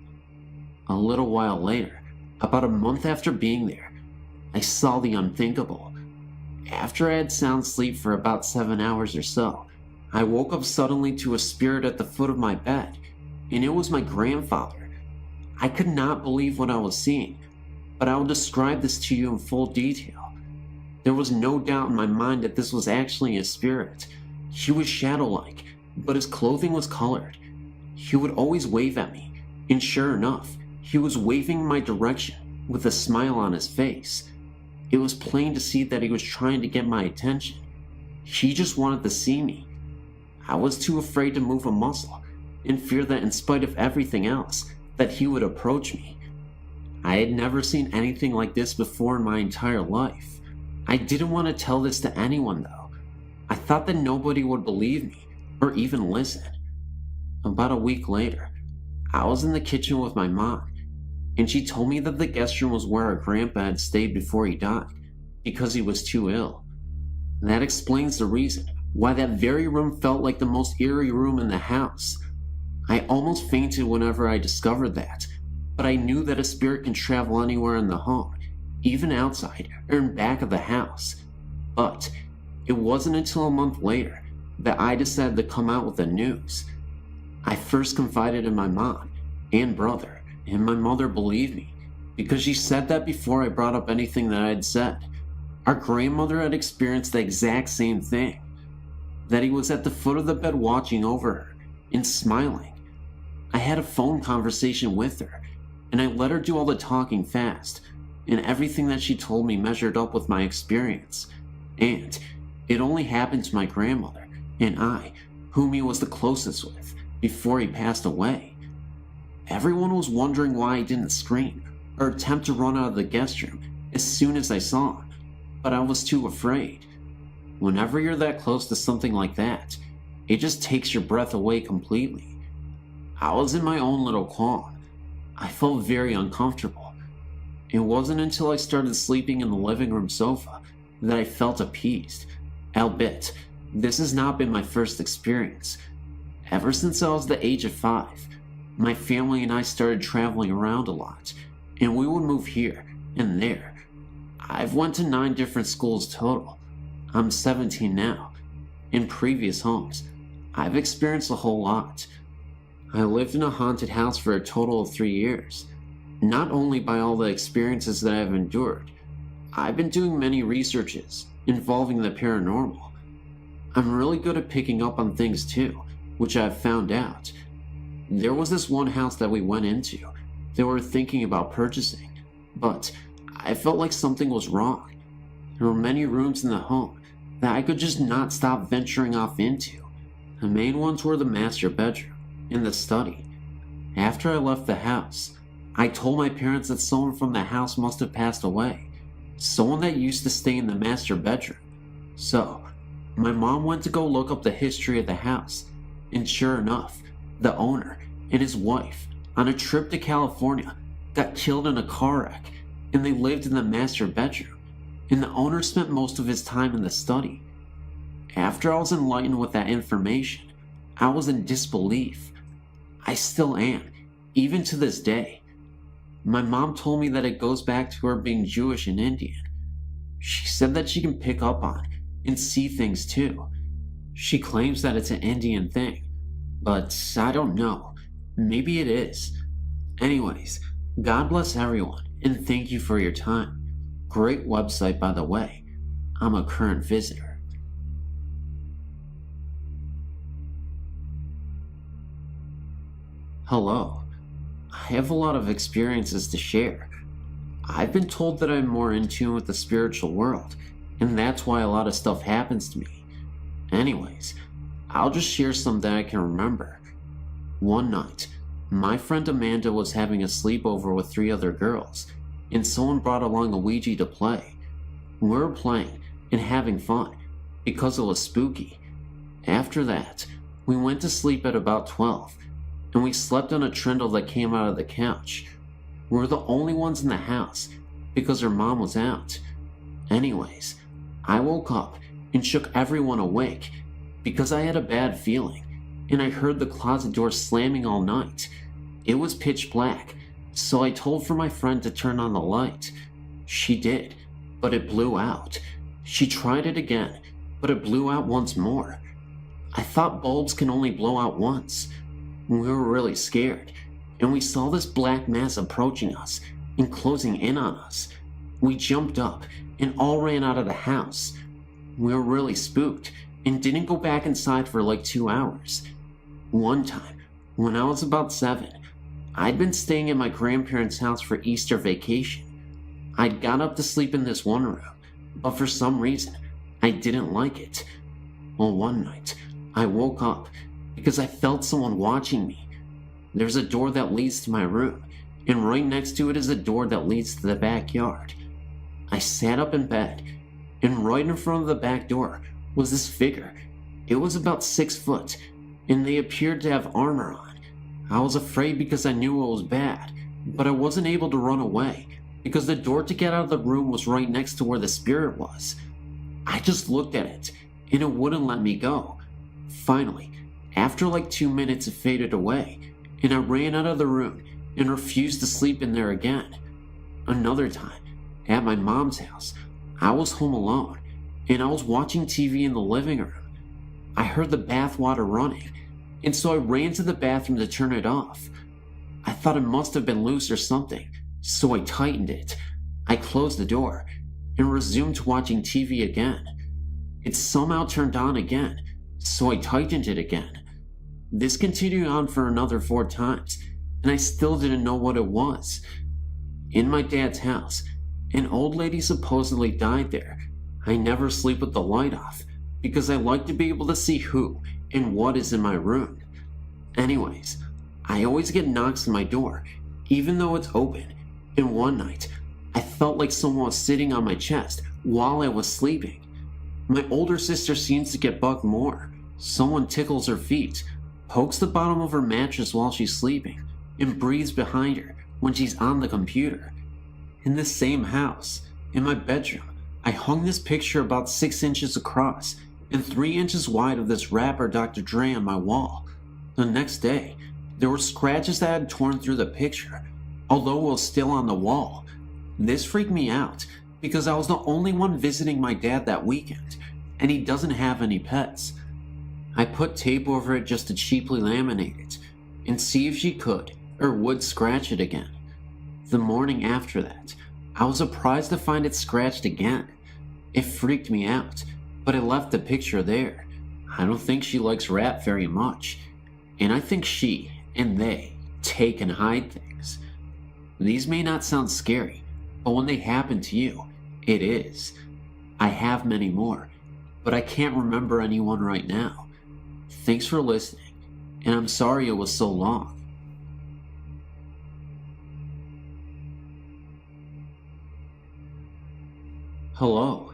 A little while later, about a month after being there, I saw the unthinkable. After I had sound sleep for about 7 hours or so, I woke up suddenly to a spirit at the foot of my bed, and it was my grandfather. I could not believe what I was seeing, but I will describe this to you in full detail. There was no doubt in my mind that this was actually a spirit. He was shadow-like, but his clothing was colored. He would always wave at me, and sure enough, he was waving in my direction with a smile on his face. It was plain to see that he was trying to get my attention. He just wanted to see me. I was too afraid to move a muscle, and feared that in spite of everything else, that he would approach me. I had never seen anything like this before in my entire life. I didn't want to tell this to anyone though. I thought that nobody would believe me, or even listen. About a week later, I was in the kitchen with my mom, and she told me that the guest room was where our grandpa had stayed before he died, because he was too ill. That explains the reason why that very room felt like the most eerie room in the house. I almost fainted whenever I discovered that, but I knew that a spirit can travel anywhere in the home, even outside or in back of the house. But it wasn't until a month later that I decided to come out with the news. I first confided in my mom and brother, and my mother believed me because she said that before I brought up anything that I had said. Our grandmother had experienced the exact same thing, that he was at the foot of the bed watching over her and smiling. I had a phone conversation with her, and I let her do all the talking fast, and everything that she told me measured up with my experience. And it only happened to my grandmother and I, whom he was the closest with, before he passed away. Everyone was wondering why I didn't scream or attempt to run out of the guest room as soon as I saw him, but I was too afraid. Whenever you're that close to something like that, it just takes your breath away completely. I was in my own little calm. I felt very uncomfortable. It wasn't until I started sleeping in the living room sofa that I felt appeased. Albeit, this has not been my first experience. Ever since I was the age of 5, my family and I started traveling around a lot, and we would move here and there. I've went to 9 different schools total. I'm 17 now. In previous homes, I've experienced a whole lot. I lived in a haunted house for a total of 3 years. Not only by all the experiences that I've endured, I've been doing many researches involving the paranormal. I'm really good at picking up on things too, which I've found out. There was this one house that we went into that we were thinking about purchasing, but I felt like something was wrong. There were many rooms in the home that I could just not stop venturing off into. The main ones were the master bedroom and the study. After I left the house, I told my parents that someone from the house must have passed away, someone that used to stay in the master bedroom. So, my mom went to go look up the history of the house, and sure enough, the owner and his wife, on a trip to California, got killed in a car wreck, and they lived in the master bedroom, and the owner spent most of his time in the study. After I was enlightened with that information, I was in disbelief. I still am, even to this day. My mom told me that it goes back to her being Jewish and Indian. She said that she can pick up on and see things too. She claims that it's an Indian thing, but I don't know. Maybe it is. Anyways, God bless everyone, and thank you for your time. Great website, by the way. I'm a current visitor. Hello. I have a lot of experiences to share. I've been told that I'm more in tune with the spiritual world, and that's why a lot of stuff happens to me. Anyways, I'll just share some that I can remember. One night, my friend Amanda was having a sleepover with 3 other girls, and someone brought along a Ouija to play. We were playing and having fun because it was spooky. After that, we went to sleep at about 12, and we slept on a trundle that came out of the couch. We were the only ones in the house because her mom was out. Anyways, I woke up and shook everyone awake because I had a bad feeling, and I heard the closet door slamming all night. It was pitch black, so I told for my friend to turn on the light. She did, but it blew out. She tried it again, but it blew out once more. I thought bulbs can only blow out once. We were really scared, and we saw this black mass approaching us and closing in on us. We jumped up and all ran out of the house. We were really spooked and didn't go back inside for like 2 hours. One time, when I was about 7, I'd been staying at my grandparents' house for Easter vacation. I'd got up to sleep in this one room, but for some reason, I didn't like it. Well, one night, I woke up because I felt someone watching me. There's a door that leads to my room, and right next to it is a door that leads to the backyard. I sat up in bed, and right in front of the back door was this figure. It was about 6 foot, and they appeared to have armor on. I was afraid because I knew it was bad, but I wasn't able to run away because the door to get out of the room was right next to where the spirit was. I just looked at it, and it wouldn't let me go. Finally, after like 2 minutes, it faded away, and I ran out of the room and refused to sleep in there again. Another time, at my mom's house, I was home alone, and I was watching TV in the living room. I heard the bath water running, and so I ran to the bathroom to turn it off. I thought it must have been loose or something, so I tightened it. I closed the door and resumed watching TV again. It somehow turned on again, so I tightened it again. This continued on for another 4 times, and I still didn't know what it was. In my dad's house, an old lady supposedly died there. I never sleep with the light off because I like to be able to see who and what is in my room. Anyways, I always get knocks on my door, even though it's open, and one night, I felt like someone was sitting on my chest while I was sleeping. My older sister seems to get bugged more. Someone tickles her feet, pokes the bottom of her mattress while she's sleeping, and breathes behind her when she's on the computer. In the same house, in my bedroom, I hung this picture about 6 inches across and 3 inches wide of this rapper Dr. Dre on my wall. The next day, there were scratches that had torn through the picture, although it was still on the wall. This freaked me out because I was the only one visiting my dad that weekend, and he doesn't have any pets. I put tape over it just to cheaply laminate it and see if she could or would scratch it again. The morning after that, I was surprised to find it scratched again. It freaked me out, but I left the picture there. I don't think she likes rap very much, and I think she and they take and hide things. These may not sound scary, but when they happen to you, it is. I have many more, but I can't remember anyone right now. Thanks for listening, and I'm sorry it was so long. Hello,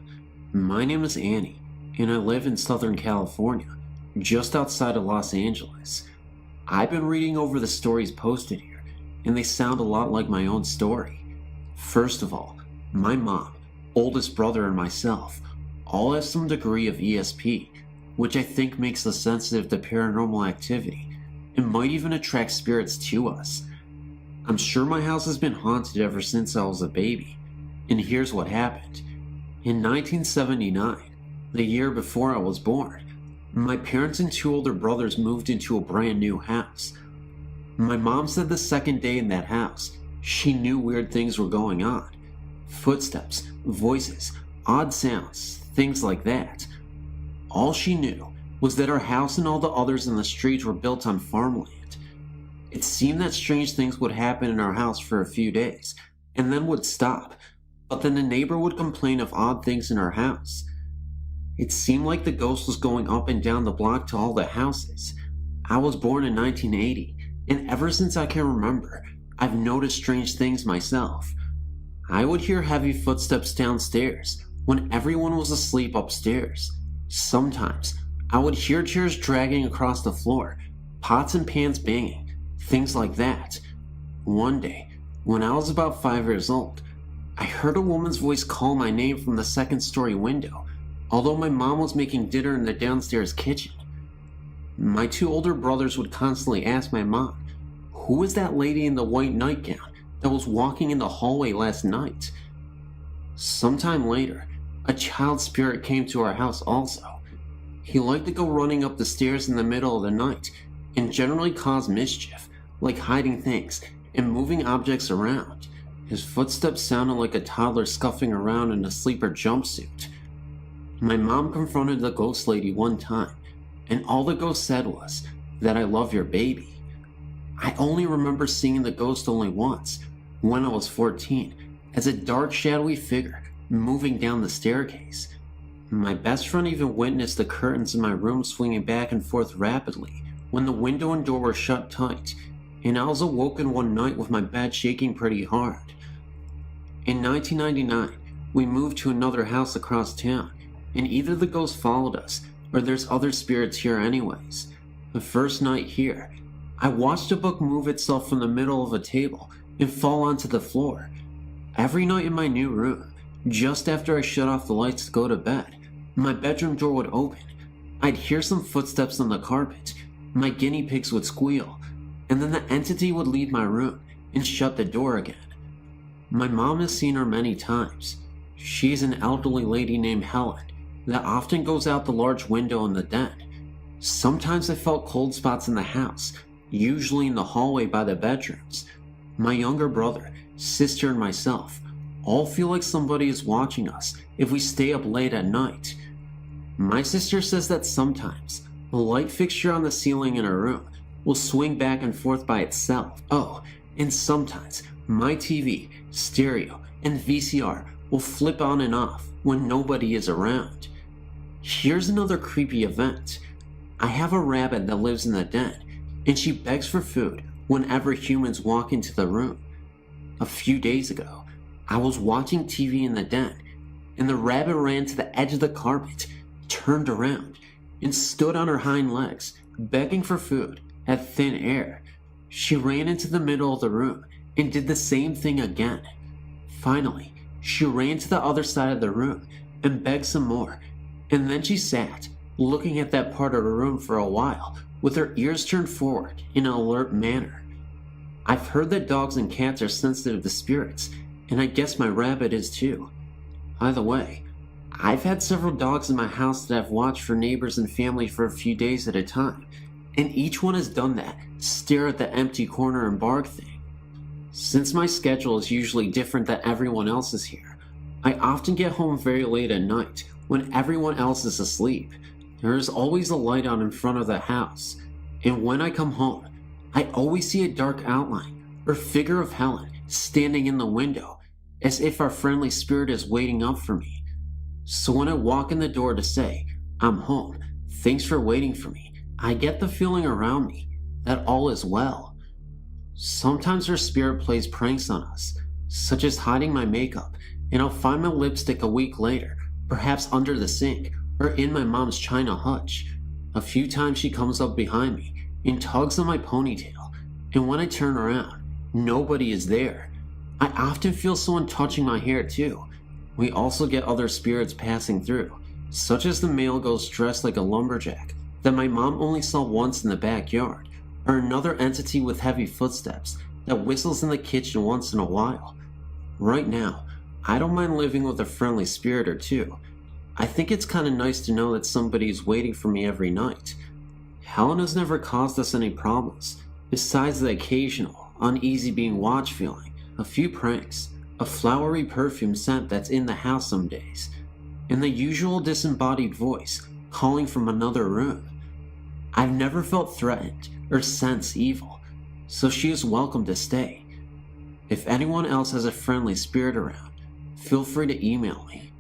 my name is Annie, and I live in Southern California, just outside of Los Angeles. I've been reading over the stories posted here, and they sound a lot like my own story. First of all, my mom, oldest brother, and myself all have some degree of ESP, which I think makes us sensitive to paranormal activity, and might even attract spirits to us. I'm sure my house has been haunted ever since I was a baby, and here's what happened. In 1979, the year before I was born, my parents and 2 older brothers moved into a brand new house. My mom said the second day in that house, she knew weird things were going on. Footsteps, voices, odd sounds, things like that. All she knew was that our house and all the others in the street were built on farmland. It seemed that strange things would happen in our house for a few days, and then would stop. But then the neighbor would complain of odd things in our house. It seemed like the ghost was going up and down the block to all the houses. I was born in 1980, and ever since I can remember, I've noticed strange things myself. I would hear heavy footsteps downstairs when everyone was asleep upstairs. Sometimes, I would hear chairs dragging across the floor, pots and pans banging, things like that. One day, when I was about 5 years old, I heard a woman's voice call my name from the 2nd-story window, although my mom was making dinner in the downstairs kitchen. My 2 older brothers would constantly ask my mom, "Who is that lady in the white nightgown that was walking in the hallway last night?" Sometime later, a child spirit came to our house also. He liked to go running up the stairs in the middle of the night and generally cause mischief, like hiding things and moving objects around. His footsteps sounded like a toddler scuffing around in a sleeper jumpsuit. My mom confronted the ghost lady one time, and all the ghost said was that I love your baby. I only remember seeing the ghost only once, when I was 14, as a dark shadowy figure moving down the staircase. My best friend even witnessed the curtains in my room swinging back and forth rapidly when the window and door were shut tight, and I was awoken one night with my bed shaking pretty hard. In 1999, we moved to another house across town, and either the ghost followed us, or there's other spirits here anyways. The first night here, I watched a book move itself from the middle of a table and fall onto the floor. Every night in my new room, just after I shut off the lights to go to bed, My bedroom door would open. I'd hear some footsteps on the carpet. My guinea pigs would squeal, and then the entity would leave my room and shut the door again. My mom has seen her many times. She's an elderly lady named Helen that often goes out the large window in the den. Sometimes I felt cold spots in the house, usually in the hallway by the bedrooms. My younger brother, sister, and myself all feel like somebody is watching us if we stay up late at night. My sister says that sometimes a light fixture on the ceiling in her room will swing back and forth by itself. Oh, and sometimes my TV, stereo, and VCR will flip on and off when nobody is around. Here's another creepy event. I have a rabbit that lives in the den, and she begs for food whenever humans walk into the room. A few days ago, I was watching TV in the den, and the rabbit ran to the edge of the carpet, turned around, and stood on her hind legs, begging for food at thin air. She ran into the middle of the room and did the same thing again. Finally, she ran to the other side of the room and begged some more, and then she sat, looking at that part of the room for a while, with her ears turned forward in an alert manner. I've heard that dogs and cats are sensitive to spirits, and I guess my rabbit is too. By the way, I've had several dogs in my house that I've watched for neighbors and family for a few days at a time, and each one has done that stare at the empty corner and bark thing. Since my schedule is usually different than everyone else's here, I often get home very late at night when everyone else is asleep. There is always a light on in front of the house, and when I come home, I always see a dark outline or figure of Helen standing in the window, as if our friendly spirit is waiting up for me. So when I walk in the door to say, "I'm home, thanks for waiting for me," I get the feeling around me that all is well. Sometimes her spirit plays pranks on us, such as hiding my makeup, and I'll find my lipstick a week later, perhaps under the sink or in my mom's china hutch. A few times she comes up behind me and tugs on my ponytail, and when I turn around, nobody is there. I often feel someone touching my hair too. We also get other spirits passing through, such as the male ghost dressed like a lumberjack that my mom only saw once in the backyard, or another entity with heavy footsteps that whistles in the kitchen once in a while. Right now, I don't mind living with a friendly spirit or two. I think it's kind of nice to know that somebody is waiting for me every night. Helen has never caused us any problems, besides the occasional, uneasy being watched feeling, a few pranks, a flowery perfume scent that's in the house some days, and the usual disembodied voice calling from another room. I've never felt threatened or sensed evil, so she is welcome to stay. If anyone else has a friendly spirit around, feel free to email me.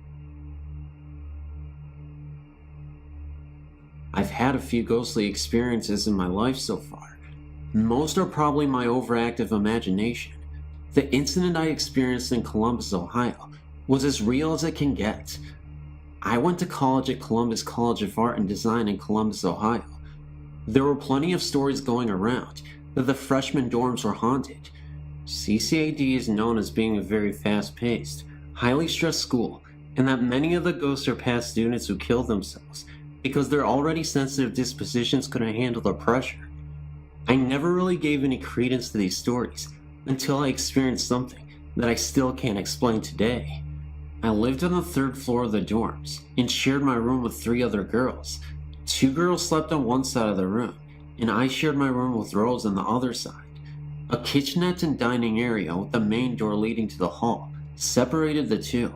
I've had a few ghostly experiences in my life so far. Most are probably my overactive imagination. The incident I experienced in Columbus, Ohio, was as real as it can get. I went to college at Columbus College of Art and Design in Columbus, Ohio. There were plenty of stories going around that the freshman dorms were haunted. CCAD is known as being a very fast-paced, highly stressed school, and that many of the ghosts are past students who killed themselves because their already sensitive dispositions couldn't handle the pressure. I never really gave any credence to these stories until I experienced something that I still can't explain today. I lived on the 3rd floor of the dorms and shared my room with 3 other girls. 2 girls slept on one side of the room, and I shared my room with Rose on the other side. A kitchenette and dining area with the main door leading to the hall separated the two.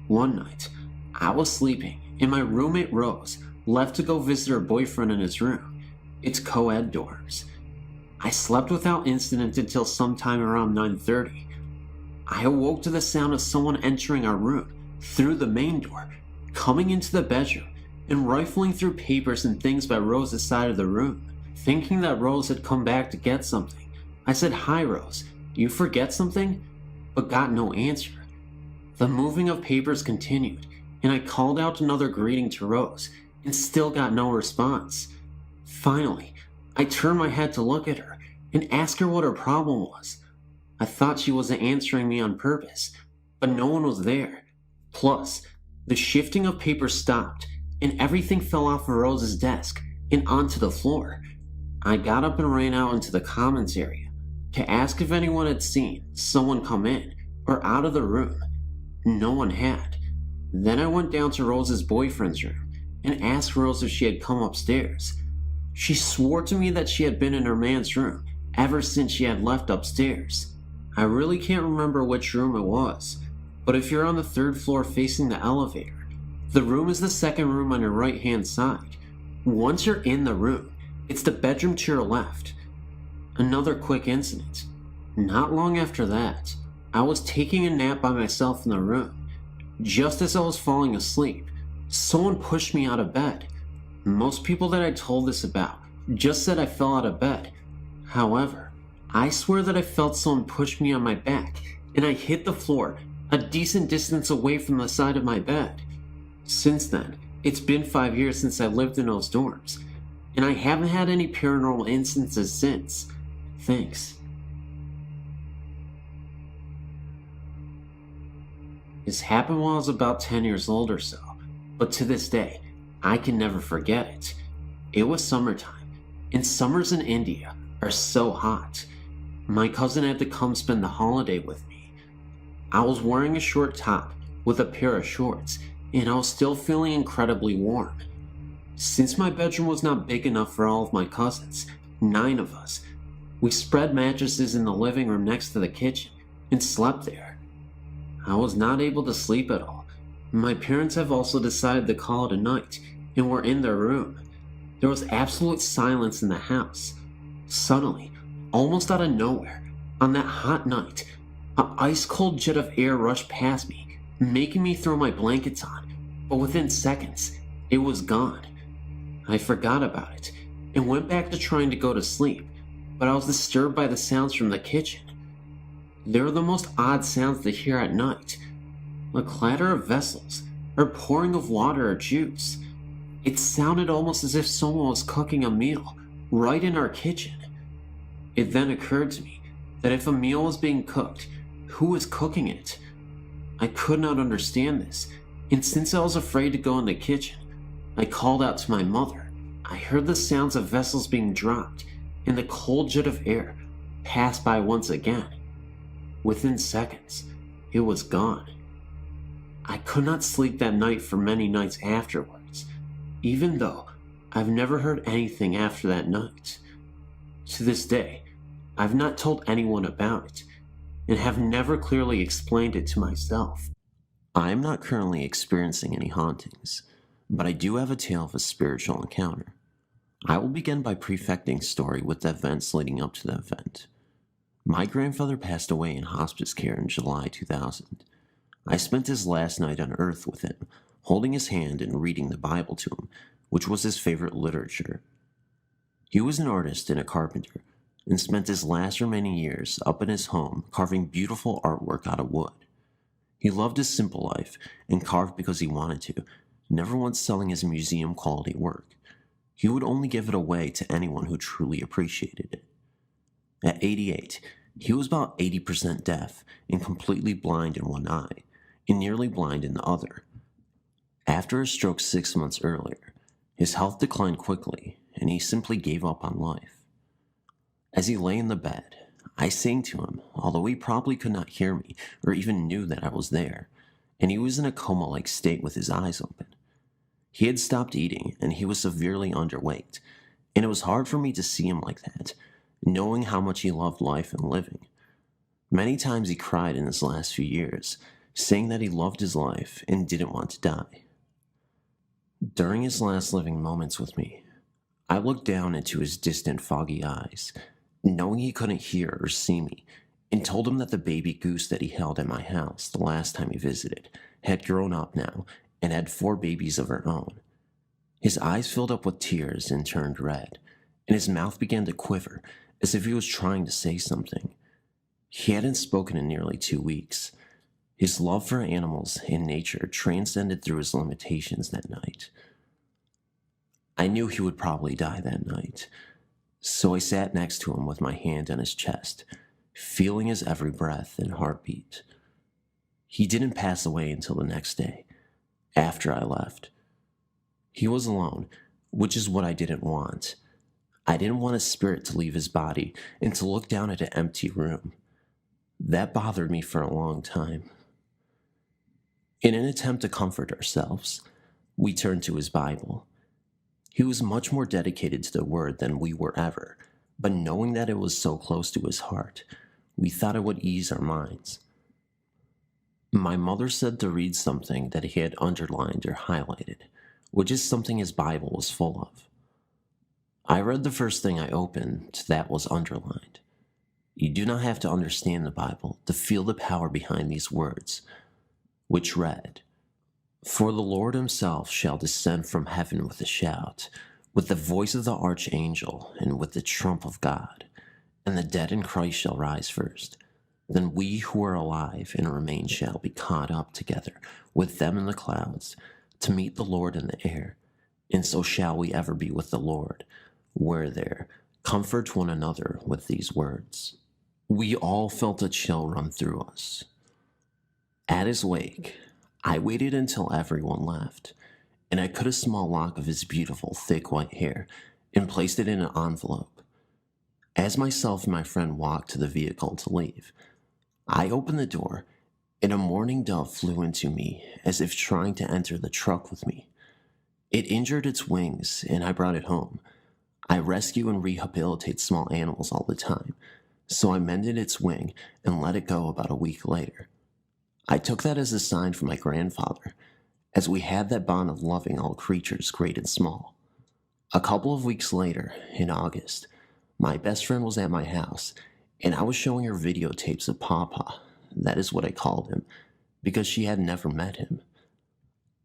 One night, I was sleeping, and my roommate Rose left to go visit her boyfriend in his room. It's co-ed dorms. I slept without incident until sometime around 9:30. I awoke to the sound of someone entering our room through the main door, coming into the bedroom, and rifling through papers and things by Rose's side of the room. Thinking that Rose had come back to get something, I said, "Hi Rose, you forget something?" but got no answer. The moving of papers continued, and I called out another greeting to Rose, and still got no response. Finally, I turned my head to look at her and ask her what her problem was. I thought she wasn't answering me on purpose, but no one was there. Plus, The shifting of paper stopped, and everything fell off of Rose's desk and onto the floor. I got up and ran out into the commons area to ask if anyone had seen someone come in or out of the room. No one had. Then I went down to Rose's boyfriend's room and asked Rose if she had come upstairs. She swore to me that she had been in her man's room ever since she had left upstairs. I really can't remember which room it was, but if you're on the 3rd floor facing the elevator, the room is the 2nd room on your right hand side. Once you're in the room, it's the bedroom to your left. Another quick incident. Not long after that, I was taking a nap by myself in the room. Just as I was falling asleep, someone pushed me out of bed. Most people that I told this about just said I fell out of bed. However, I swear that I felt someone push me on my back and I hit the floor a decent distance away from the side of my bed. Since then, it's been 5 years since I lived in those dorms, and I haven't had any paranormal instances since. Thanks. This happened while I was about 10 years old or so, but to this day, I can never forget it. It was summertime, and summers in India are so hot. My cousin had to come spend the holiday with me. I was wearing a short top with a pair of shorts, and I was still feeling incredibly warm. Since my bedroom was not big enough for all of my cousins, 9 of us, we spread mattresses in the living room next to the kitchen and slept there. I was not able to sleep at all. My parents have also decided to call it a night and were in their room. There was absolute silence in the house. Suddenly, almost out of nowhere, on that hot night, an ice-cold jet of air rushed past me, making me throw my blankets on, but within seconds, it was gone. I forgot about it and went back to trying to go to sleep, but I was disturbed by the sounds from the kitchen. They were the most odd sounds to hear at night. The clatter of vessels, or pouring of water or juice. It sounded almost as if someone was cooking a meal right in our kitchen. It then occurred to me that if a meal was being cooked, who was cooking it? I could not understand this, and since I was afraid to go in the kitchen, I called out to my mother. I heard the sounds of vessels being dropped, and the cold jet of air passed by once again. Within seconds, it was gone. I could not sleep that night for many nights afterwards, even though I've never heard anything after that night. To this day, I've not told anyone about it, and have never clearly explained it to myself. I am not currently experiencing any hauntings, but I do have a tale of a spiritual encounter. I will begin by prefecting story with the events leading up to the event. My grandfather passed away in hospice care in July 2000. I spent his last night on earth with him, holding his hand and reading the Bible to him, which was his favorite literature. He was an artist and a carpenter, and spent his last remaining years up in his home carving beautiful artwork out of wood. He loved his simple life and carved because he wanted to, never once selling his museum-quality work. He would only give it away to anyone who truly appreciated it. At 88, he was about 80% deaf and completely blind in one eye, and nearly blind in the other. After a stroke 6 months earlier, his health declined quickly, and he simply gave up on life. As he lay in the bed, I sang to him, although he probably could not hear me or even knew that I was there, and he was in a coma-like state with his eyes open. He had stopped eating, and he was severely underweight, and it was hard for me to see him like that, knowing how much he loved life and living. Many times he cried in his last few years, saying that he loved his life and didn't want to die. During his last living moments with me, I looked down into his distant, foggy eyes, knowing he couldn't hear or see me, and told him that the baby goose that he held at my house the last time he visited had grown up now and had 4 babies of her own. His eyes filled up with tears and turned red, and his mouth began to quiver as if he was trying to say something. He hadn't spoken in nearly 2 weeks. His love for animals and nature transcended through his limitations that night. I knew he would probably die that night, so I sat next to him with my hand on his chest, feeling his every breath and heartbeat. He didn't pass away until the next day, after I left. He was alone, which is what I didn't want. I didn't want a spirit to leave his body and to look down at an empty room. That bothered me for a long time. In an attempt to comfort ourselves, we turned to his Bible. He was much more dedicated to the word than we were ever, but knowing that it was so close to his heart, we thought it would ease our minds. My mother said to read something that he had underlined or highlighted, which is something his Bible was full of. I read the first thing I opened that was underlined. You do not have to understand the Bible to feel the power behind these words, which read, "For the Lord himself shall descend from heaven with a shout, with the voice of the archangel, and with the trump of God, and the dead in Christ shall rise first. Then we who are alive and remain shall be caught up together with them in the clouds, to meet the Lord in the air, and so shall we ever be with the Lord. Where there, comfort one another with these words." We all felt a chill run through us. At his wake, I waited until everyone left, and I cut a small lock of his beautiful, thick white hair and placed it in an envelope. As myself and my friend walked to the vehicle to leave, I opened the door, and a mourning dove flew into me as if trying to enter the truck with me. It injured its wings, and I brought it home. I rescue and rehabilitate small animals all the time, so I mended its wing and let it go about a week later. I took that as a sign from my grandfather, as we had that bond of loving all creatures, great and small. A couple of weeks later, in August, my best friend was at my house, and I was showing her videotapes of Papa. That is what I called him, because she had never met him.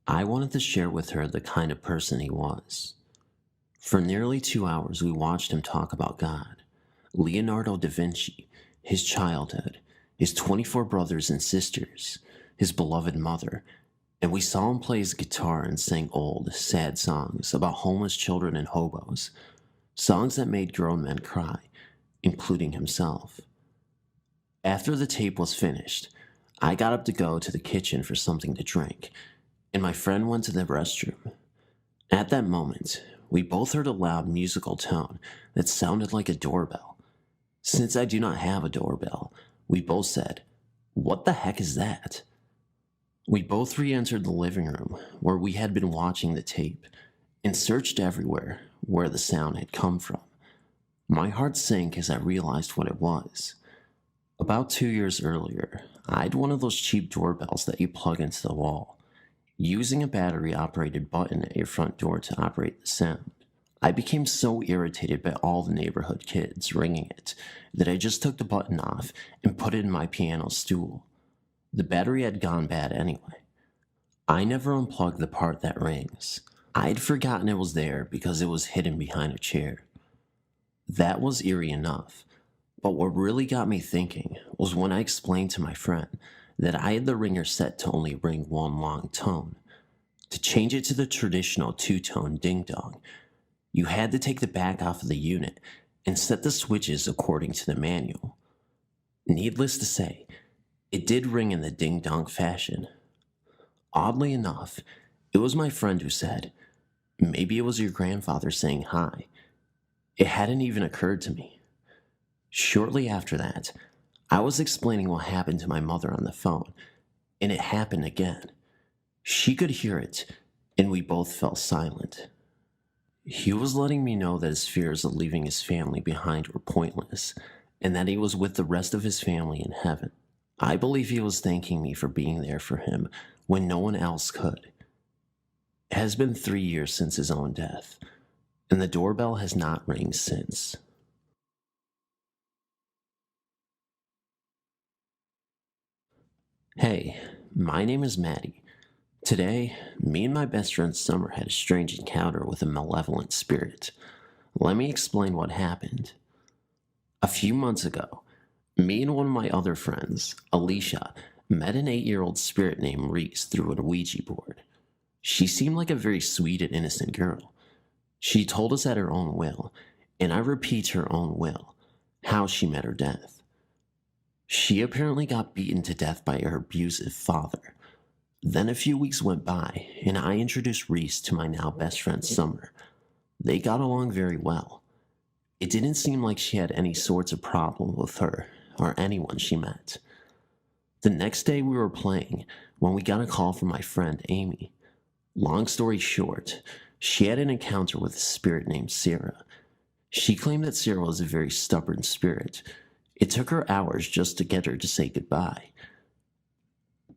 I wanted to share with her the kind of person he was. For nearly 2 hours, we watched him talk about God, Leonardo da Vinci, his childhood, his 24 brothers and sisters, his beloved mother, and we saw him play his guitar and sing old, sad songs about homeless children and hobos, songs that made grown men cry, including himself. After the tape was finished, I got up to go to the kitchen for something to drink, and my friend went to the restroom. At that moment, we both heard a loud musical tone that sounded like a doorbell. Since I do not have a doorbell, we both said, "What the heck is that?" We both re-entered the living room where we had been watching the tape and searched everywhere where the sound had come from. My heart sank as I realized what it was. About 2 years earlier, I had one of those cheap doorbells that you plug into the wall, using a battery-operated button at your front door to operate the sound. I became so irritated by all the neighborhood kids ringing it that I just took the button off and put it in my piano stool. The battery had gone bad anyway. I never unplugged the part that rings. I'd forgotten it was there because it was hidden behind a chair. That was eerie enough, but what really got me thinking was when I explained to my friend that I had the ringer set to only ring one long tone. To change it to the traditional two-tone ding-dong, you had to take the back off of the unit and set the switches according to the manual. Needless to say, it did ring in the ding-dong fashion. Oddly enough, it was my friend who said, "Maybe it was your grandfather saying hi." It hadn't even occurred to me. Shortly after that, I was explaining what happened to my mother on the phone, and it happened again. She could hear it, and we both fell silent. He was letting me know that his fears of leaving his family behind were pointless, and that he was with the rest of his family in heaven. I believe he was thanking me for being there for him when no one else could. It has been 3 years since his own death, and the doorbell has not rang since. Hey, my name is Maddie. Today, me and my best friend Summer had a strange encounter with a malevolent spirit. Let me explain what happened. A few months ago, me and one of my other friends, Alicia, met an 8-year-old spirit named Reese through a Ouija board. She seemed like a very sweet and innocent girl. She told us at her own will, and I repeat her own will, how she met her death. She apparently got beaten to death by her abusive father. Then a few weeks went by, and I introduced Reese to my now best friend Summer. They got along very well. It didn't seem like she had any sorts of problem with her or anyone she met. The next day we were playing when we got a call from my friend Amy. Long story short, she had an encounter with a spirit named Sarah. She claimed that Sarah was a very stubborn spirit. It took her hours just to get her to say goodbye.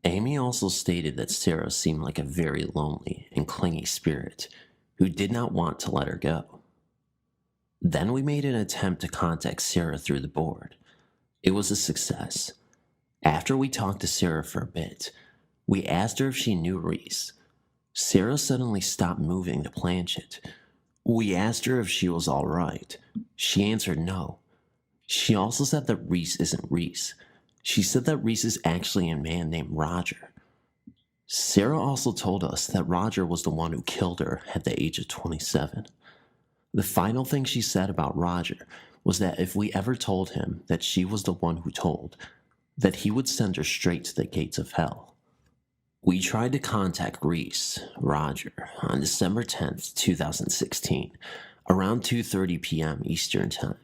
Amy also stated that Sarah seemed like a very lonely and clingy spirit who did not want to let her go. Then we made an attempt to contact Sarah through the board. It was a success. After we talked to Sarah for a bit, we asked her if she knew Reese. Sarah suddenly stopped moving the planchette. We asked her if she was all right. She answered no. She also said that Reese isn't Reese. She said that Reese is actually a man named Roger. Sarah also told us that Roger was the one who killed her at the age of 27. The final thing she said about Roger was that if we ever told him that she was the one who told, that he would send her straight to the gates of hell. We tried to contact Reese, Roger, on December 10th, 2016, around 2:30 p.m. Eastern Time.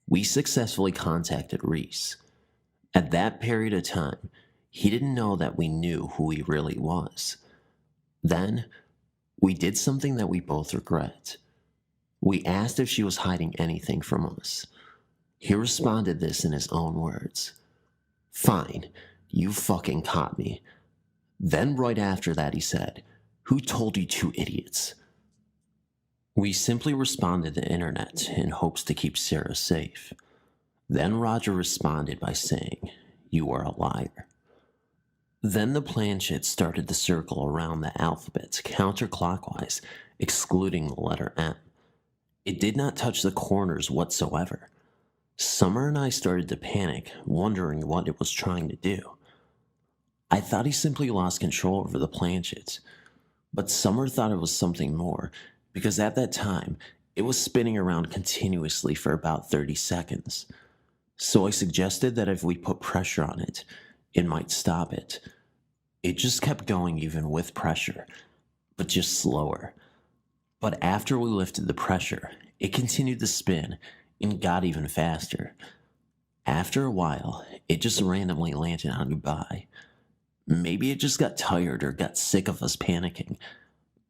We successfully contacted Reese. At that period of time, he didn't know that we knew who he really was. Then, we did something that we both regret. We asked if she was hiding anything from us. He responded this in his own words. "Fine, you fucking caught me." Then right after that he said, "Who told you two idiots?" We simply responded to the internet in hopes to keep Sarah safe. Then Roger responded by saying, "You are a liar." Then the planchette started to circle around the alphabet counterclockwise, excluding the letter M. It did not touch the corners whatsoever. Summer and I started to panic, wondering what it was trying to do. I thought he simply lost control over the planchette, but Summer thought it was something more, because at that time, it was spinning around continuously for about 30 seconds. So I suggested that if we put pressure on it, it might stop it. It just kept going even with pressure, but just slower. But after we lifted the pressure, it continued to spin and got even faster. After a while, it just randomly landed on Dubai. Maybe it just got tired or got sick of us panicking.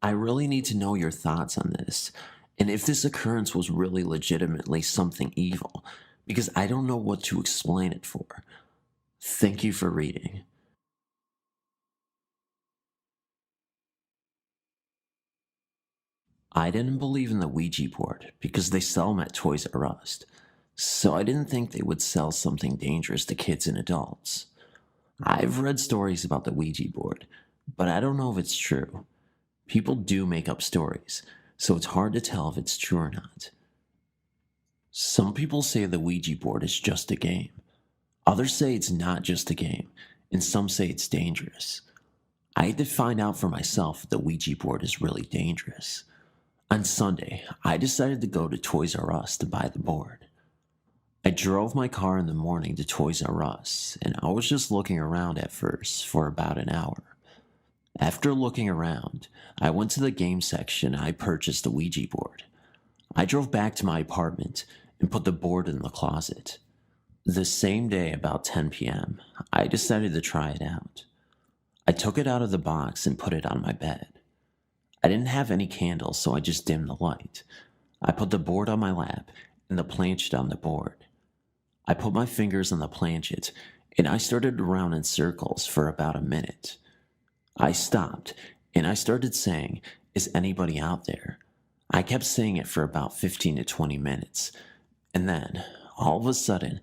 I really need to know your thoughts on this, and if this occurrence was really legitimately something evil, because I don't know what to explain it for. Thank you for reading. I didn't believe in the Ouija board because they sell them at Toys R Us, so I didn't think they would sell something dangerous to kids and adults. I've read stories about the Ouija board, but I don't know if it's true. People do make up stories, so it's hard to tell if it's true or not. Some people say the Ouija board is just a game. Others say it's not just a game, and some say it's dangerous. I had to find out for myself if the Ouija board is really dangerous. On Sunday, I decided to go to Toys R Us to buy the board. I drove my car in the morning to Toys R Us, and I was just looking around at first for about an hour. After looking around, I went to the game section and I purchased a Ouija board. I drove back to my apartment and put the board in the closet. The same day, about 10 p.m., I decided to try it out. I took it out of the box and put it on my bed. I didn't have any candles, so I just dimmed the light. I put the board on my lap and the planchette on the board. I put my fingers on the planchette and I started to round in circles for about a minute. I stopped and I started saying, "Is anybody out there?" I kept saying it for about 15 to 20 minutes, and then, all of a sudden,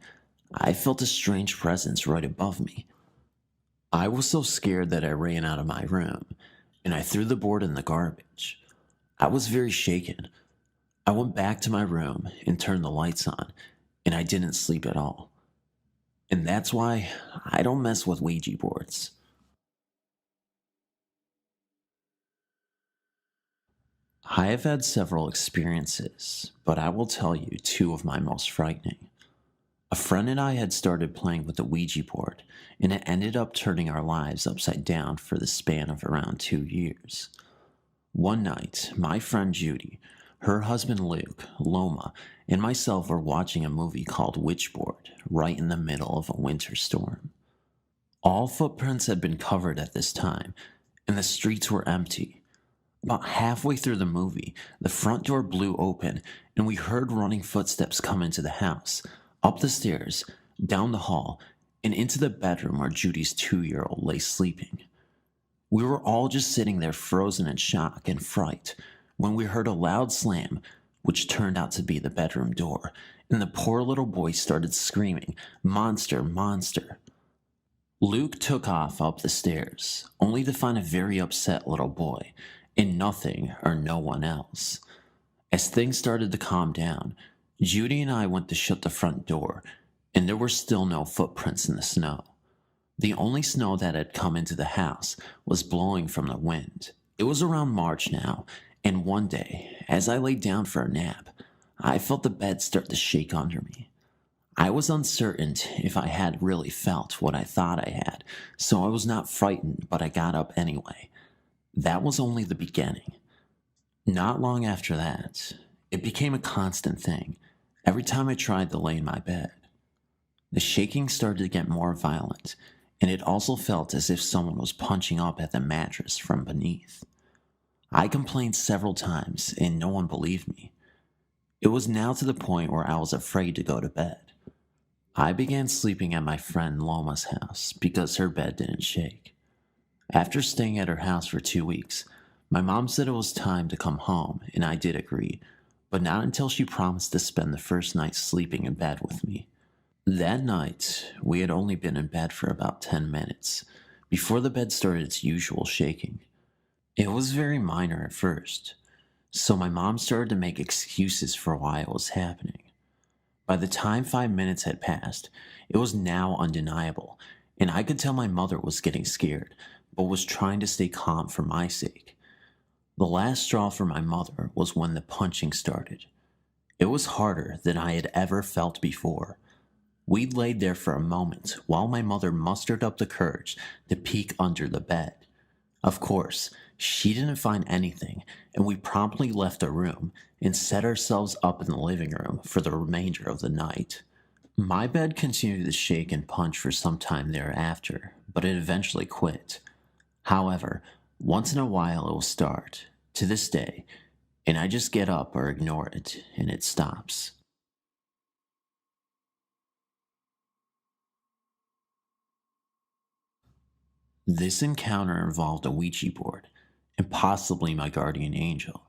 I felt a strange presence right above me. I was so scared that I ran out of my room, and I threw the board in the garbage. I was very shaken. I went back to my room and turned the lights on, and I didn't sleep at all. And that's why I don't mess with Ouija boards. I have had several experiences, but I will tell you two of my most frightening. A friend and I had started playing with the Ouija board, and it ended up turning our lives upside down for the span of around 2 years. One night, my friend Judy, her husband Luke, Loma, and myself were watching a movie called Witchboard right in the middle of a winter storm. All footprints had been covered at this time, and the streets were empty. About halfway through the movie, the front door blew open, and we heard running footsteps come into the house, up the stairs, down the hall, and into the bedroom where Judy's 2-year-old lay sleeping. We were all just sitting there frozen in shock and fright when we heard a loud slam, which turned out to be the bedroom door, and the poor little boy started screaming, "Monster, monster." Luke took off up the stairs, only to find a very upset little boy, and nothing or no one else. As things started to calm down, Judy and I went to shut the front door, and there were still no footprints in the snow. The only snow that had come into the house was blowing from the wind. It was around March now, and one day, as I laid down for a nap, I felt the bed start to shake under me. I was uncertain if I had really felt what I thought I had, so I was not frightened, but I got up anyway. That was only the beginning. Not long after that, it became a constant thing every time I tried to lay in my bed. The shaking started to get more violent, and it also felt as if someone was punching up at the mattress from beneath. I complained several times, and no one believed me. It was now to the point where I was afraid to go to bed. I began sleeping at my friend Loma's house because her bed didn't shake. After staying at her house for 2 weeks, my mom said it was time to come home, and I did agree, but not until she promised to spend the first night sleeping in bed with me. That night, we had only been in bed for about 10 minutes before the bed started its usual shaking. It was very minor at first, so my mom started to make excuses for why it was happening. By the time 5 minutes had passed, it was now undeniable, and I could tell my mother was getting scared, but was trying to stay calm for my sake. The last straw for my mother was when the punching started. It was harder than I had ever felt before. We laid there for a moment while my mother mustered up the courage to peek under the bed. Of course, she didn't find anything, and we promptly left the room and set ourselves up in the living room for the remainder of the night. My bed continued to shake and punch for some time thereafter, but it eventually quit. However, once in a while it will start, to this day, and I just get up or ignore it, and it stops. This encounter involved a Ouija board, and possibly my guardian angel.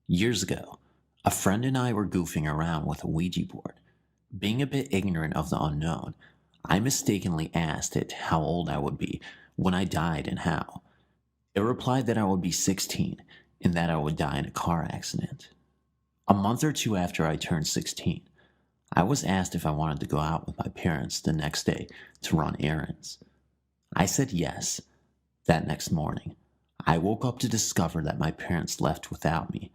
Years ago, a friend and I were goofing around with a Ouija board. Being a bit ignorant of the unknown, I mistakenly asked it how old I would be when I died and how. It replied that I would be 16 and that I would die in a car accident. A month or two after I turned 16, I was asked if I wanted to go out with my parents the next day to run errands. I said yes. That next morning, I woke up to discover that my parents left without me.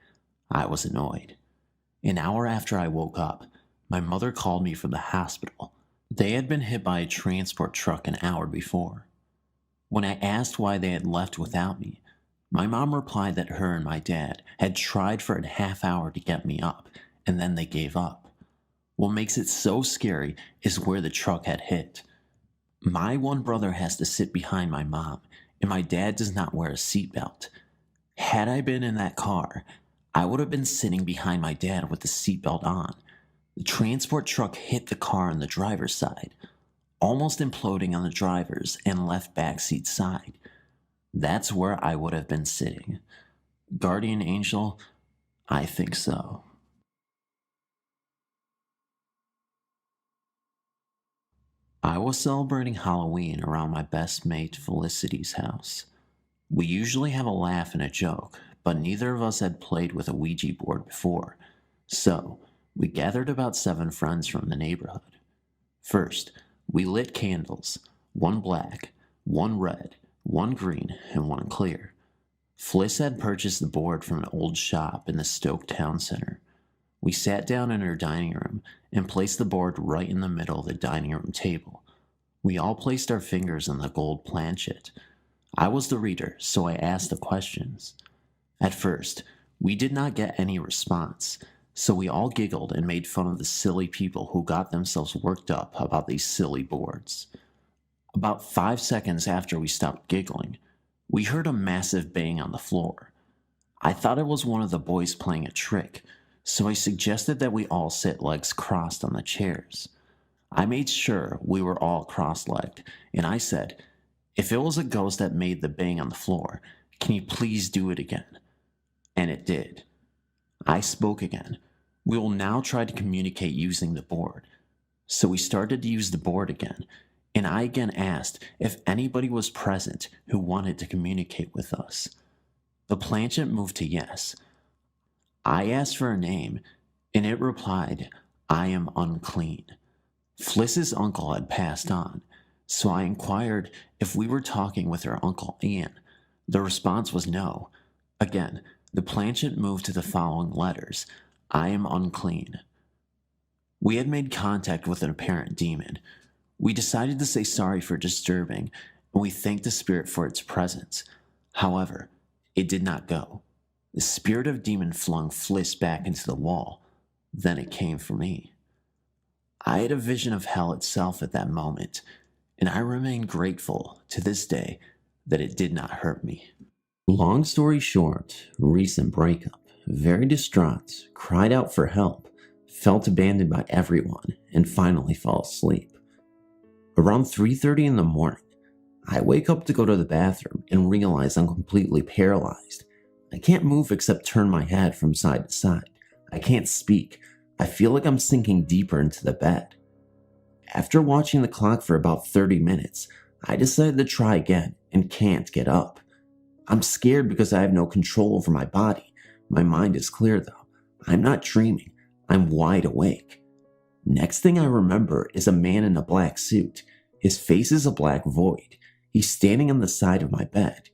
I was annoyed. An hour after I woke up, my mother called me from the hospital. They had been hit by a transport truck an hour before. When I asked why they had left without me, my mom replied that her and my dad had tried for a half hour to get me up, and then they gave up. What makes it so scary is where the truck had hit. My one brother has to sit behind my mom, and my dad does not wear a seatbelt. Had I been in that car, I would have been sitting behind my dad with the seatbelt on. The transport truck hit the car on the driver's side, almost imploding on the driver's and left backseat side. That's where I would have been sitting. Guardian angel? I think so. I was celebrating Halloween around my best mate Felicity's house. We usually have a laugh and a joke, but neither of us had played with a Ouija board before, so we gathered about 7 friends from the neighborhood. First, we lit candles, 1 black, 1 red, 1 green, and 1 clear. Fliss had purchased the board from an old shop in the Stoke town center. We sat down in her dining room and placed the board right in the middle of the dining room table. We all placed our fingers on the gold planchet. I was the reader, so I asked the questions. At first, we did not get any response, so we all giggled and made fun of the silly people who got themselves worked up about these silly boards. About 5 seconds after we stopped giggling, we heard a massive bang on the floor. I thought it was one of the boys playing a trick, so I suggested that we all sit legs crossed on the chairs. I made sure we were all cross-legged, and I said, "If it was a ghost that made the bang on the floor, can you please do it again?" And it did. I spoke again. "We will now try to communicate using the board." So we started to use the board again, and I again asked if anybody was present who wanted to communicate with us. The planchet moved to yes. I asked for a name, and it replied, "I am unclean." Fliss's uncle had passed on, so I inquired if we were talking with her uncle Ian. The response was no. Again, the planchet moved to the following letters, "I am unclean." We had made contact with an apparent demon. We decided to say sorry for disturbing, and we thanked the spirit for its presence. However, it did not go. The spirit of demon flung Fliss back into the wall. Then it came for me. I had a vision of hell itself at that moment, and I remain grateful to this day that it did not hurt me. Long story short, recent breakup, very distraught, cried out for help, felt abandoned by everyone, and finally fell asleep. Around 3:30 in the morning, I wake up to go to the bathroom and realize I'm completely paralyzed. I can't move except turn my head from side to side. I can't speak. I feel like I'm sinking deeper into the bed. After watching the clock for about 30 minutes, I decided to try again and can't get up. I'm scared because I have no control over my body. My mind is clear though. I'm not dreaming. I'm wide awake. Next thing I remember is a man in a black suit. His face is a black void. He's standing on the side of my bed.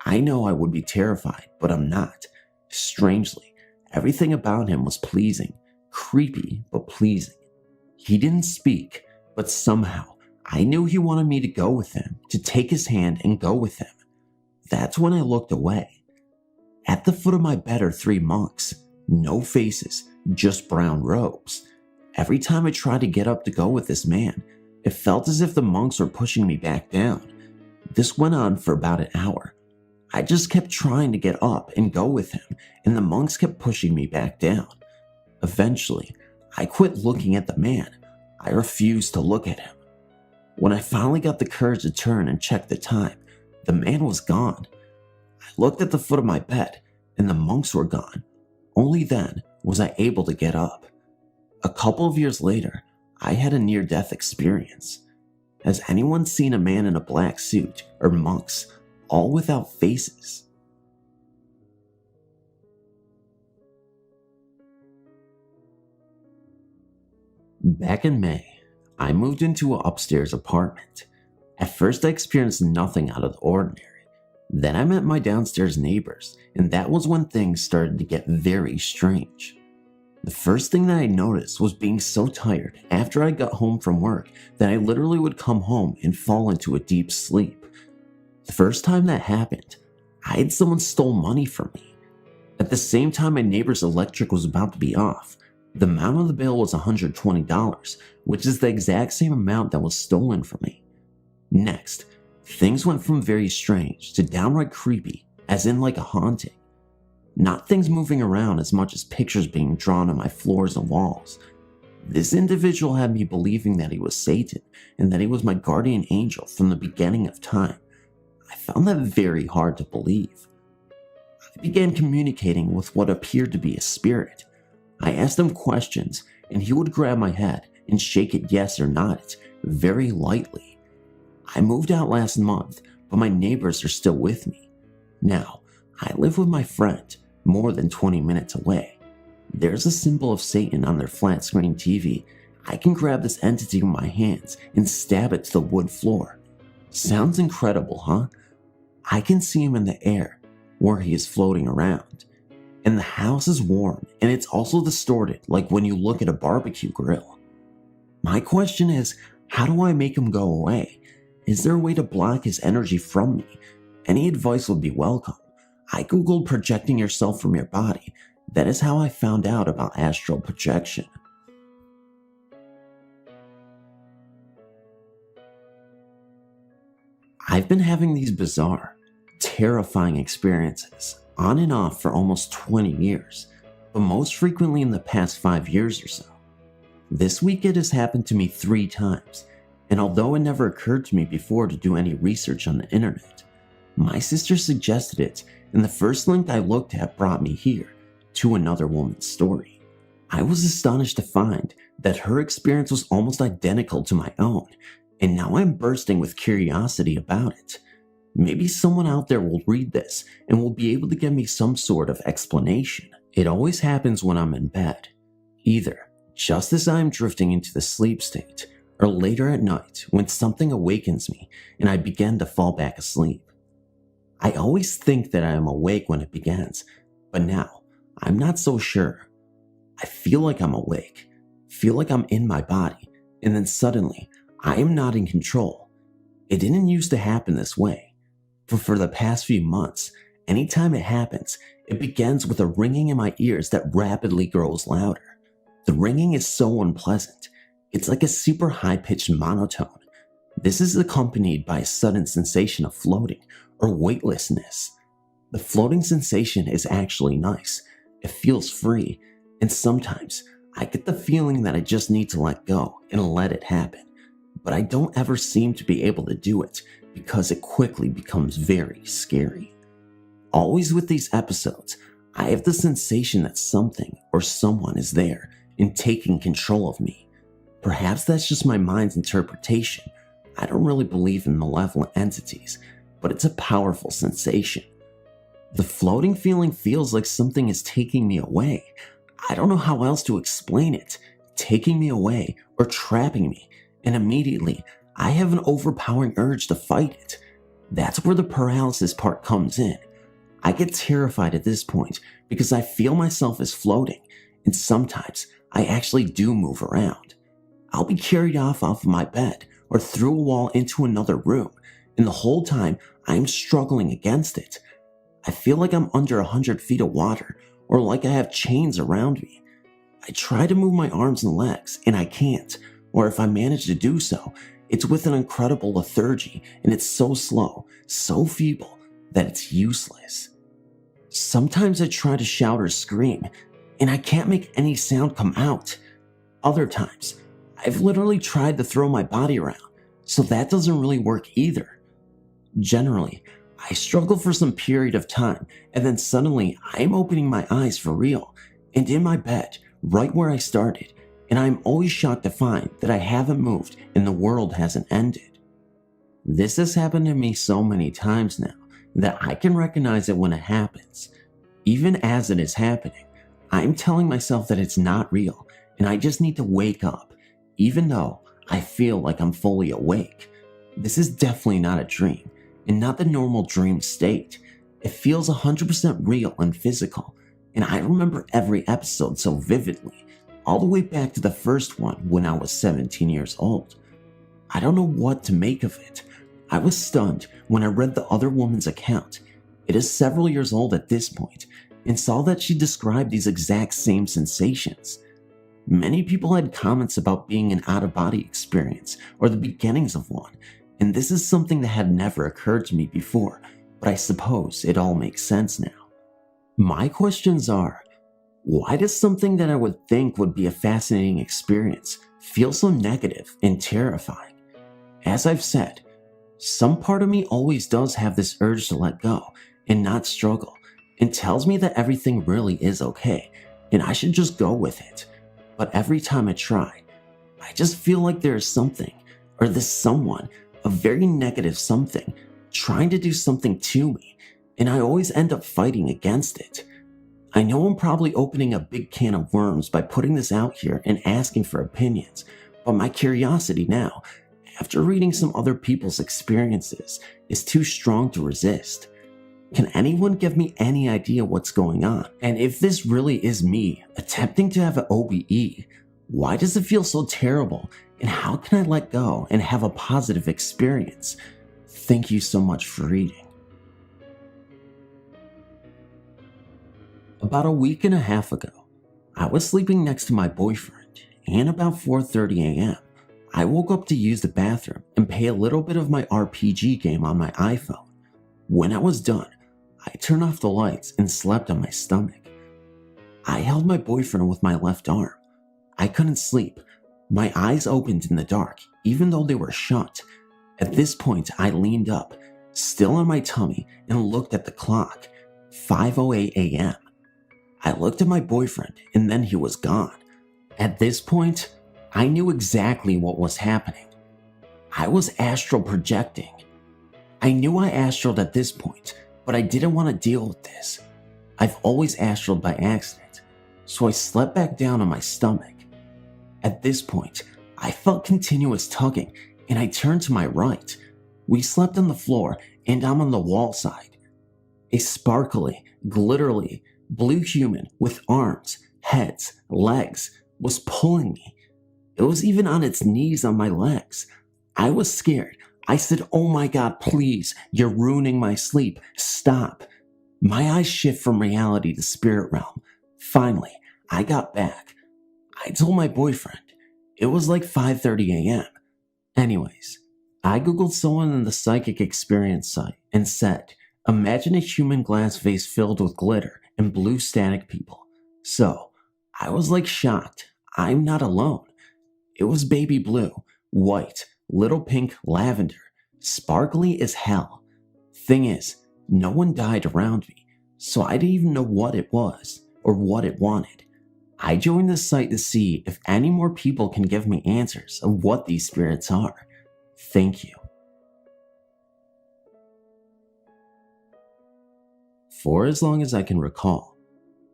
I know I would be terrified, but I'm not. Strangely, everything about him was pleasing. Creepy, but pleasing. He didn't speak, but somehow I knew he wanted me to go with him, to take his hand and go with him. That's when I looked away. At the foot of my bed are 3 monks. No faces, just brown robes. Every time I tried to get up to go with this man, it felt as if the monks were pushing me back down. This went on for about an hour. I just kept trying to get up and go with him, and the monks kept pushing me back down. Eventually, I quit looking at the man. I refused to look at him. When I finally got the courage to turn and check the time, the man was gone. I looked at the foot of my bed, and the monks were gone. Only then was I able to get up. A couple of years later, I had a near-death experience. Has anyone seen a man in a black suit, or monks, all without faces? Back in May, I moved into an upstairs apartment. At first I experienced nothing out of the ordinary. Then I met my downstairs neighbors, and that was when things started to get very strange. The first thing that I noticed was being so tired after I got home from work that I literally would come home and fall into a deep sleep. The first time that happened, I had someone stole money from me. At the same time my neighbor's electric was about to be off. The amount of the bill was $120, which is the exact same amount that was stolen from me. Next, things went from very strange to downright creepy, as in like a haunting. Not things moving around as much as pictures being drawn on my floors and walls. This individual had me believing that he was Satan and that he was my guardian angel from the beginning of time. I found that very hard to believe. I began communicating with what appeared to be a spirit. I asked him questions, and he would grab my head and shake it yes or nod it very lightly. I moved out last month, but my neighbors are still with me. Now, I live with my friend, more than 20 minutes away. There's a symbol of Satan on their flat screen TV. I can grab this entity with my hands and stab it to the wood floor. Sounds incredible, huh? I can see him in the air, where he is floating around. and the house is warm, and it's also distorted like when you look at a barbecue grill. My question is, how do I make him go away? Is there a way to block his energy from me? Any advice would be welcome. I googled projecting yourself from your body. That is how I found out about astral projection. I've been having these bizarre, terrifying experiences on and off for almost 20 years, but most frequently in the past 5 years or so. This week it has happened to me 3 times, and although it never occurred to me before to do any research on the internet, my sister suggested it, and the first link I looked at brought me here, to another woman's story. I was astonished to find that her experience was almost identical to my own, and now I'm bursting with curiosity about it. Maybe someone out there will read this and will be able to give me some sort of explanation. It always happens when I'm in bed, either just as I'm drifting into the sleep state, or later at night when something awakens me and I begin to fall back asleep. I always think that I am awake when it begins, but now I'm not so sure. I feel like I'm awake, feel like I'm in my body, and then suddenly I am not in control. It didn't used to happen this way, but for the past few months, anytime it happens, it begins with a ringing in my ears that rapidly grows louder. The ringing is so unpleasant. It's like a super high-pitched monotone. This is accompanied by a sudden sensation of floating or weightlessness. The floating sensation is actually nice. It feels free, and sometimes I get the feeling that I just need to let go and let it happen. But I don't ever seem to be able to do it because it quickly becomes very scary. Always with these episodes, I have the sensation that something or someone is there and taking control of me. Perhaps that's just my mind's interpretation. I don't really believe in malevolent entities, but it's a powerful sensation. The floating feeling feels like something is taking me away. I don't know how else to explain it. Taking me away or trapping me, and immediately I have an overpowering urge to fight it. That's where the paralysis part comes in. I get terrified at this point because I feel myself as floating, and sometimes I actually do move around. I'll be carried off of my bed or through a wall into another room, and the whole time I'm struggling against it. I feel like I'm under 100 feet of water, or like I have chains around me. I try to move my arms and legs, and I can't, or if I manage to do so, it's with an incredible lethargy, and it's so slow, so feeble, that it's useless. Sometimes I try to shout or scream, and I can't make any sound come out. Other times, I've literally tried to throw my body around, so that doesn't really work either. Generally, I struggle for some period of time, and then suddenly I'm opening my eyes for real, and in my bed, right where I started, and I'm always shocked to find that I haven't moved and the world hasn't ended. This has happened to me so many times now that I can recognize it when it happens. Even as it is happening, I'm telling myself that it's not real, and I just need to wake up, even though I feel like I'm fully awake. This is definitely not a dream, and not the normal dream state. It feels 100% real and physical, and I remember every episode so vividly, all the way back to the first one when I was 17 years old. I don't know what to make of it. I was stunned when I read the other woman's account. It is several years old at this point, and saw that she described these exact same sensations. Many people had comments about being an out-of-body experience or the beginnings of one, and this is something that had never occurred to me before, but I suppose it all makes sense now. My questions are, why does something that I would think would be a fascinating experience feel so negative and terrifying? As I've said, some part of me always does have this urge to let go and not struggle, and tells me that everything really is okay, and I should just go with it. But every time I try, I just feel like there is something, or this someone, a very negative something, trying to do something to me, and I always end up fighting against it. I know I'm probably opening a big can of worms by putting this out here and asking for opinions, but my curiosity now, after reading some other people's experiences, is too strong to resist. Can anyone give me any idea what's going on? And if this really is me attempting to have an OBE, why does it feel so terrible? And how can I let go and have a positive experience? Thank you so much for reading. About a week and a half ago, I was sleeping next to my boyfriend, and about 4:30 a.m., I woke up to use the bathroom and play a little bit of my RPG game on my iPhone. When I was done, I turned off the lights and slept on my stomach. I held my boyfriend with my left arm. I couldn't sleep. My eyes opened in the dark, even though they were shut. At this point, I leaned up, still on my tummy, and looked at the clock. 5:08 a.m. I looked at my boyfriend, and then he was gone. At this point, I knew exactly what was happening. I was astral projecting. I knew I astraled at this point, but I didn't want to deal with this. I've always astraled by accident, so I slept back down on my stomach. At this point, I felt continuous tugging, and I turned to my right. We slept on the floor, and I'm on the wall side. A sparkly, glittery, blue human with arms, heads, legs was pulling me. It was even on its knees on my legs. I was scared. I said, "Oh my God, please, you're ruining my sleep. Stop." My eyes shift from reality to spirit realm. Finally, I got back. I told my boyfriend. It was like 5:30 a.m. Anyways, I googled someone in the psychic experience site and said, imagine a human glass vase filled with glitter and blue static people. So, I was like shocked. I'm not alone. It was baby blue, white, little pink, lavender, sparkly as hell. Thing is, no one died around me, so I didn't even know what it was or what it wanted. I joined the site to see if any more people can give me answers of what these spirits are. Thank you. For as long as I can recall,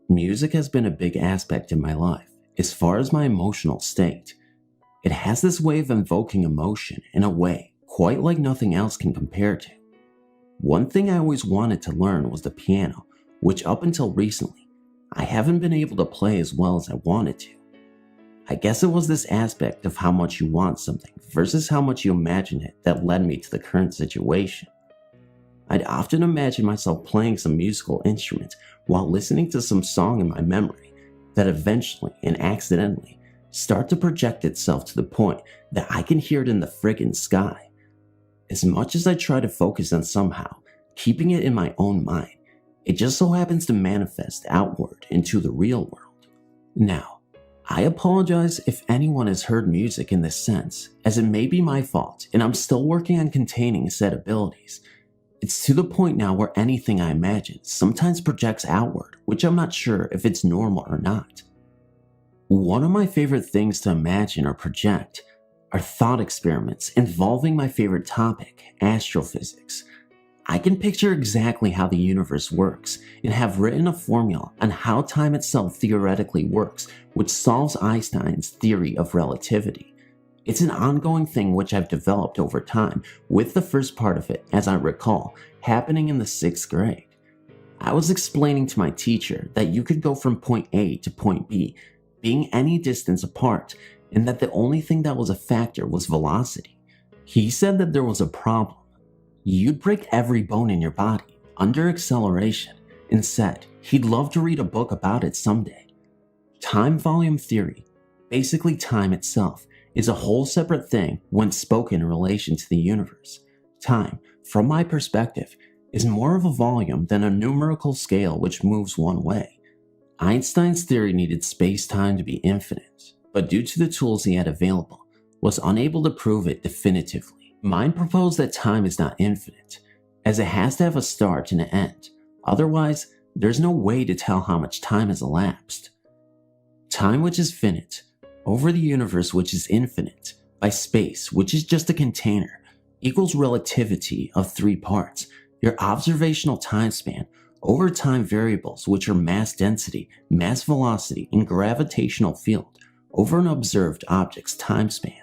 music has been a big aspect in my life as far as my emotional state. It has this way of invoking emotion in a way quite like nothing else can compare to. One thing I always wanted to learn was the piano, which up until recently, I haven't been able to play as well as I wanted to. I guess it was this aspect of how much you want something versus how much you imagine it that led me to the current situation. I'd often imagine myself playing some musical instrument while listening to some song in my memory that eventually and accidentally start to project itself to the point that I can hear it in the friggin' sky. As much as I try to focus on somehow keeping it in my own mind, it just so happens to manifest outward into the real world. Now, I apologize if anyone has heard music in this sense, as it may be my fault and I'm still working on containing said abilities. It's to the point now where anything I imagine sometimes projects outward, which I'm not sure if it's normal or not. One of my favorite things to imagine or project are thought experiments involving my favorite topic, astrophysics. I can picture exactly how the universe works and have written a formula on how time itself theoretically works, which solves Einstein's theory of relativity. It's an ongoing thing which I've developed over time, with the first part of it, as I recall, happening in the 6th grade. I was explaining to my teacher that you could go from point A to point B, being any distance apart, and that the only thing that was a factor was velocity. He said that there was a problem. You'd break every bone in your body under acceleration, and said he'd love to read a book about it someday. Time volume theory, basically time itself, is a whole separate thing when spoken in relation to the universe. Time, from my perspective, is more of a volume than a numerical scale which moves one way. Einstein's theory needed space-time to be infinite, but due to the tools he had available, was unable to prove it definitively. Mine proposed that time is not infinite, as it has to have a start and an end. Otherwise, there's no way to tell how much time has elapsed. Time which is finite, over the universe which is infinite, by space which is just a container, equals relativity of 3 parts, your observational time span, over time variables which are mass density, mass velocity, and gravitational field, over an observed object's time span.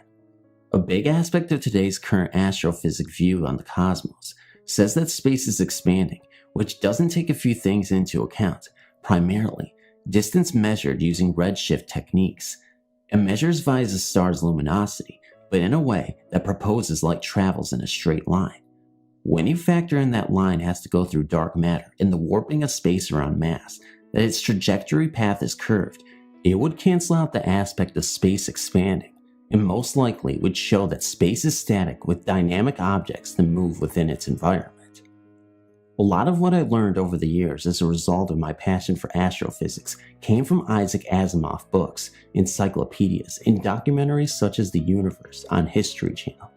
A big aspect of today's current astrophysics view on the cosmos says that space is expanding, which doesn't take a few things into account, primarily distance measured using redshift techniques. It measures via the star's luminosity, but in a way that proposes light travels in a straight line. When you factor in that line has to go through dark matter and the warping of space around mass, that its trajectory path is curved, it would cancel out the aspect of space expanding, and most likely would show that space is static with dynamic objects that move within its environment. A lot of what I learned over the years as a result of my passion for astrophysics came from Isaac Asimov books, encyclopedias, and documentaries such as The Universe on History Channel.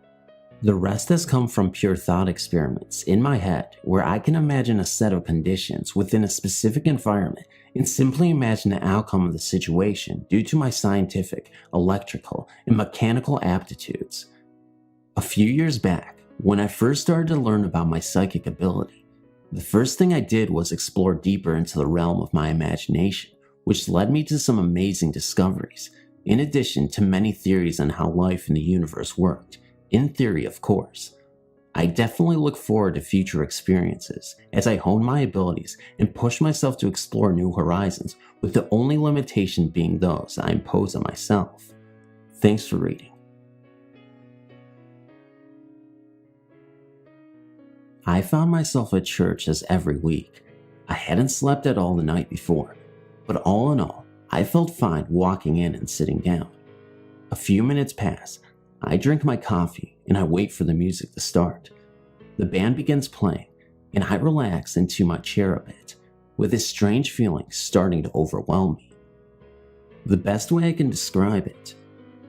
The rest has come from pure thought experiments in my head where I can imagine a set of conditions within a specific environment and simply imagine the outcome of the situation due to my scientific, electrical, and mechanical aptitudes. A few years back, when I first started to learn about my psychic ability, the first thing I did was explore deeper into the realm of my imagination, which led me to some amazing discoveries, in addition to many theories on how life in the universe worked. In theory, of course. I definitely look forward to future experiences as I hone my abilities and push myself to explore new horizons, with the only limitation being those I impose on myself. Thanks for reading. I found myself at church as every week. I hadn't slept at all the night before, but all in all, I felt fine walking in and sitting down. A few minutes pass. I drink my coffee and I wait for the music to start. The band begins playing and I relax into my chair a bit, with this strange feeling starting to overwhelm me. The best way I can describe it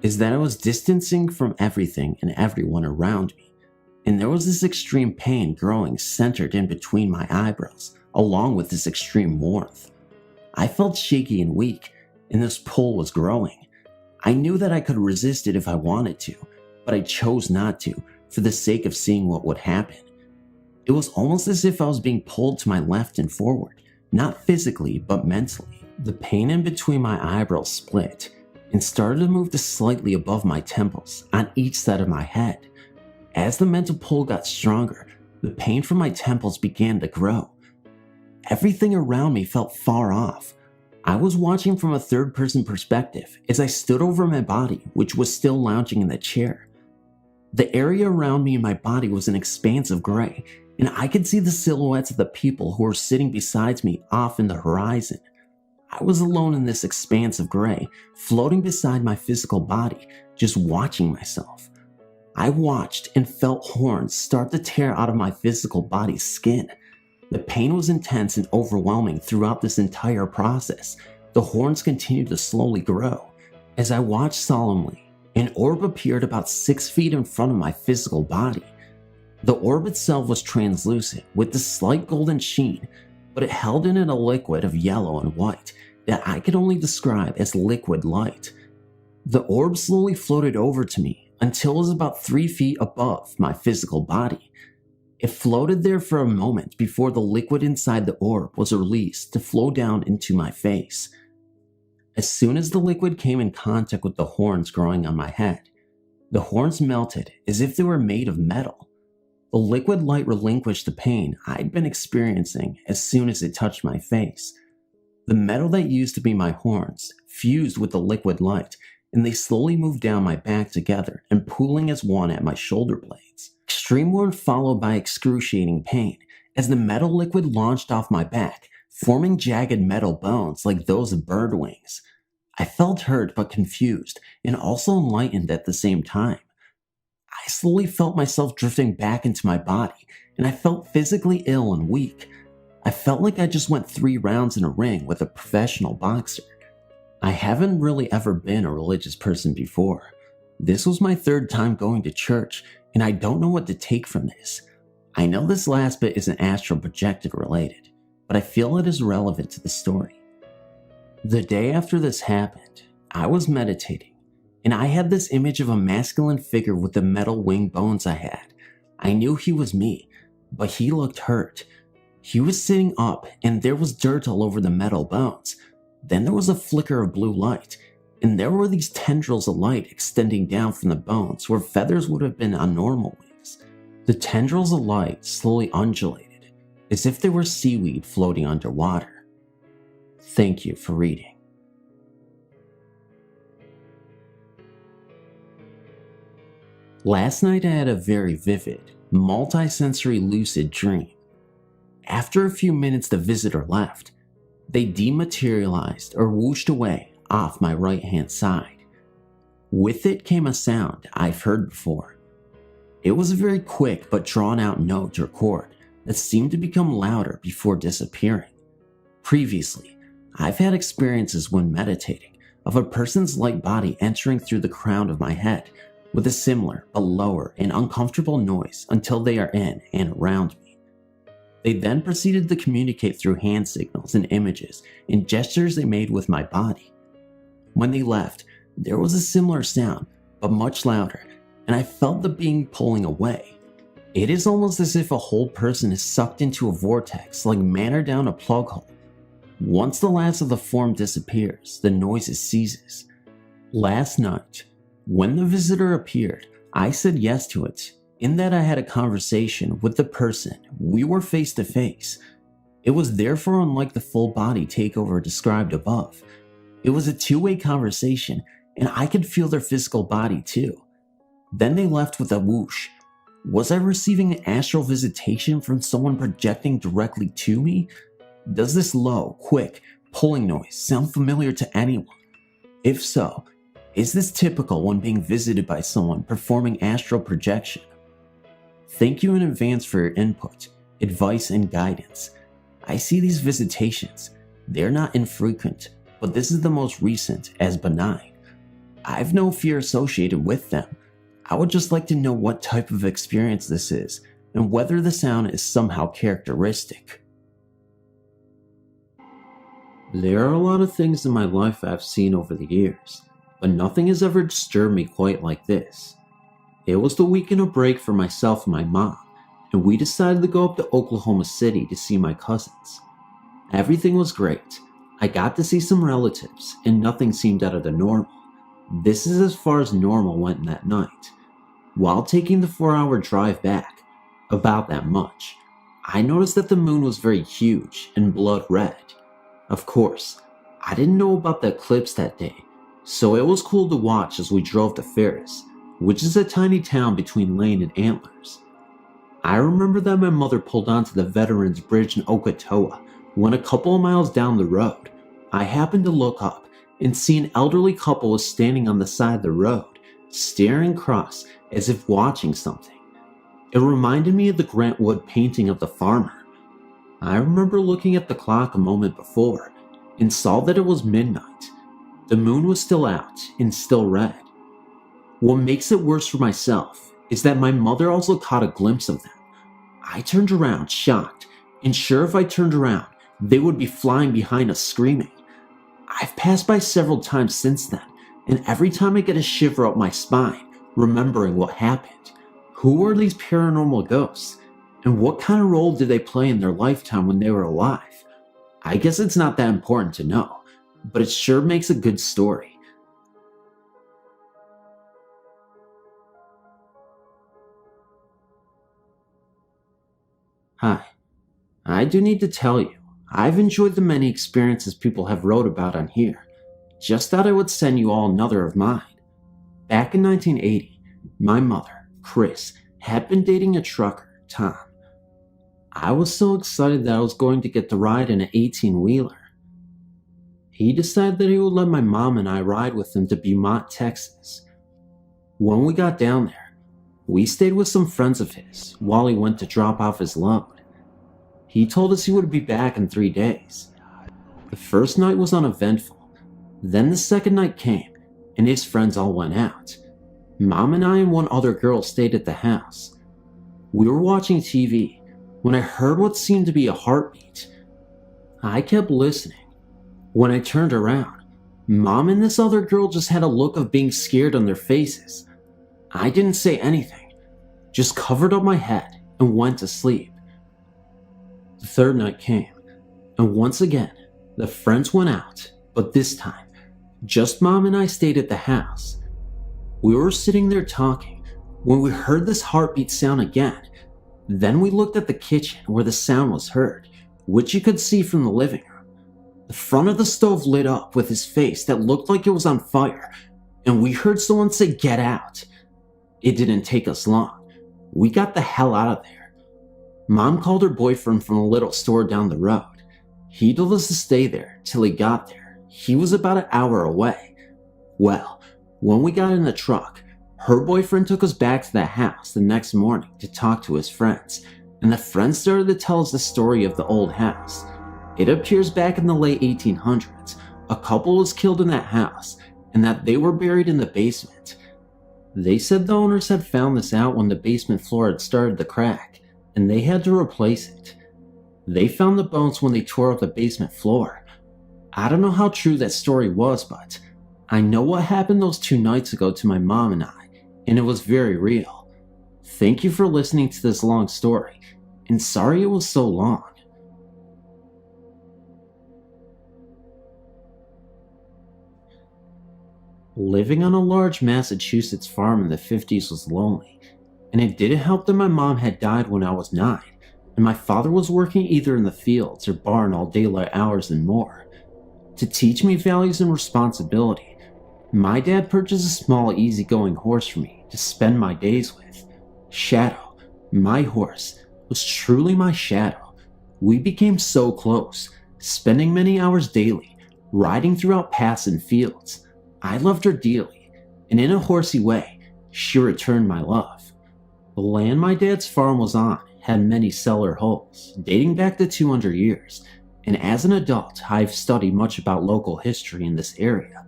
is that I was distancing from everything and everyone around me, and there was this extreme pain growing centered in between my eyebrows, along with this extreme warmth. I felt shaky and weak, and this pull was growing. I knew that I could resist it if I wanted to, but I chose not to, for the sake of seeing what would happen. It was almost as if I was being pulled to my left and forward, not physically, but mentally. The pain in between my eyebrows split, and started to move to slightly above my temples, on each side of my head. As the mental pull got stronger, the pain from my temples began to grow. Everything around me felt far off. I was watching from a third-person perspective as I stood over my body, which was still lounging in the chair. The area around me and my body was an expanse of gray, and I could see the silhouettes of the people who were sitting beside me off in the horizon. I was alone in this expanse of gray, floating beside my physical body, just watching myself. I watched and felt horns start to tear out of my physical body's skin. The pain was intense and overwhelming throughout this entire process. The horns continued to slowly grow. As I watched solemnly, an orb appeared about 6 feet in front of my physical body. The orb itself was translucent with a slight golden sheen, but it held in it a liquid of yellow and white that I could only describe as liquid light. The orb slowly floated over to me until it was about 3 feet above my physical body. It floated there for a moment before the liquid inside the orb was released to flow down into my face. As soon as the liquid came in contact with the horns growing on my head, the horns melted as if they were made of metal. The liquid light relinquished the pain I'd been experiencing as soon as it touched my face. The metal that used to be my horns fused with the liquid light, and they slowly moved down my back together and pooling as one at my shoulder blades. Extreme warmth followed by excruciating pain as the metal liquid launched off my back, forming jagged metal bones like those of bird wings. I felt hurt but confused and also enlightened at the same time. I slowly felt myself drifting back into my body, and I felt physically ill and weak. I felt like I just went 3 rounds in a ring with a professional boxer. I haven't really ever been a religious person before. This was my 3rd time going to church, and I don't know what to take from this. I know this last bit isn't astral projected related, but I feel it is relevant to the story. The day after this happened, I was meditating, and I had this image of a masculine figure with the metal wing bones I had. I knew he was me, but he looked hurt. He was sitting up, and there was dirt all over the metal bones. Then there was a flicker of blue light, and there were these tendrils of light extending down from the bones where feathers would have been on normal wings. The tendrils of light slowly undulated, as if they were seaweed floating underwater. Thank you for reading. Last night I had a very vivid, multi-sensory lucid dream. After a few minutes the visitor left. They dematerialized or whooshed away off my right-hand side. With it came a sound I've heard before. It was a very quick but drawn-out note or chord that seemed to become louder before disappearing. Previously, I've had experiences when meditating of a person's light body entering through the crown of my head with a similar but lower and uncomfortable noise until they are in and around me. They then proceeded to communicate through hand signals and images and gestures they made with my body. When they left, there was a similar sound, but much louder, and I felt the being pulling away. It is almost as if a whole person is sucked into a vortex like manna down a plug hole. Once the last of the form disappears, the noise ceases. Last night, when the visitor appeared, I said yes to it, in that I had a conversation with the person. We were face to face. It was therefore unlike the full body takeover described above. It was a two-way conversation, and I could feel their physical body too. Then they left with a whoosh. Was I receiving astral visitation from someone projecting directly to me? Does this low, quick, pulling noise sound familiar to anyone? If so, is this typical when being visited by someone performing astral projection? Thank you in advance for your input, advice, and guidance. I see these visitations. They're not infrequent, but this is the most recent as benign. I've no fear associated with them. I would just like to know what type of experience this is and whether the sound is somehow characteristic. There are a lot of things in my life I've seen over the years, but nothing has ever disturbed me quite like this. It was the weekend of break for myself and my mom, and we decided to go up to Oklahoma City to see my cousins. Everything was great. I got to see some relatives, and nothing seemed out of the normal. This is as far as normal went that night. While taking the 4-hour drive back, about that much, I noticed that the moon was very huge and blood red. Of course, I didn't know about the eclipse that day, so it was cool to watch as we drove to Ferris, which is a tiny town between Lane and Antlers. I remember that my mother pulled onto the Veterans Bridge in Okatoa when a couple of miles down the road, I happened to look up and see an elderly couple was standing on the side of the road, staring across as if watching something. It reminded me of the Grant Wood painting of the farmer. I remember looking at the clock a moment before and saw that it was midnight. The moon was still out and still red. What makes it worse for myself is that my mother also caught a glimpse of them. I turned around, shocked, and sure if I turned around, they would be flying behind us screaming. I've passed by several times since then, and every time I get a shiver up my spine, remembering what happened. Who are these paranormal ghosts? And what kind of role did they play in their lifetime when they were alive? I guess it's not that important to know, but it sure makes a good story. Hi. I do need to tell you, I've enjoyed the many experiences people have wrote about on here. Just thought I would send you all another of mine. Back in 1980, my mother, Chris, had been dating a trucker, Tom. I was so excited that I was going to get to ride in an 18-wheeler. He decided that he would let my mom and I ride with him to Beaumont, Texas. When we got down there, we stayed with some friends of his while he went to drop off his load. He told us he would be back in 3 days. The first night was uneventful. Then the second night came, and his friends all went out. Mom and I and one other girl stayed at the house. We were watching TV when I heard what seemed to be a heartbeat. I kept listening. When I turned around, Mom and this other girl just had a look of being scared on their faces. I didn't say anything, just covered up my head and went to sleep. The third night came, and once again, the friends went out, but this time, just Mom and I stayed at the house. We were sitting there talking when we heard this heartbeat sound again. Then we looked at the kitchen where the sound was heard, which you could see from the living room. The front of the stove lit up with his face that looked like it was on fire, and we heard someone say, "Get out." It didn't take us long. We got the hell out of there. Mom called her boyfriend from a little store down the road. He told us to stay there till he got there. He was about an hour away. Well, when we got in the truck, her boyfriend took us back to the house the next morning to talk to his friends, and the friends started to tell us the story of the old house. It appears back in the late 1800s, a couple was killed in that house, and that they were buried in the basement. They said the owners had found this out when the basement floor had started to crack, and they had to replace it. They found the bones when they tore up the basement floor. I don't know how true that story was, but I know what happened those 2 nights ago to my mom and I, and it was very real. Thank you for listening to this long story, and sorry it was so long. Living on a large Massachusetts farm in the 50s was lonely, and it didn't help that my mom had died when I was 9, and my father was working either in the fields or barn all daylight hours and more. To teach me values and responsibility, my dad purchased a small easygoing horse for me to spend my days with. Shadow, my horse, was truly my shadow. We became so close, spending many hours daily, riding throughout paths and fields. I loved her dearly, and in a horsey way, she returned my love. The land my dad's farm was on had many cellar holes, dating back to 200 years, and as an adult, I've studied much about local history in this area.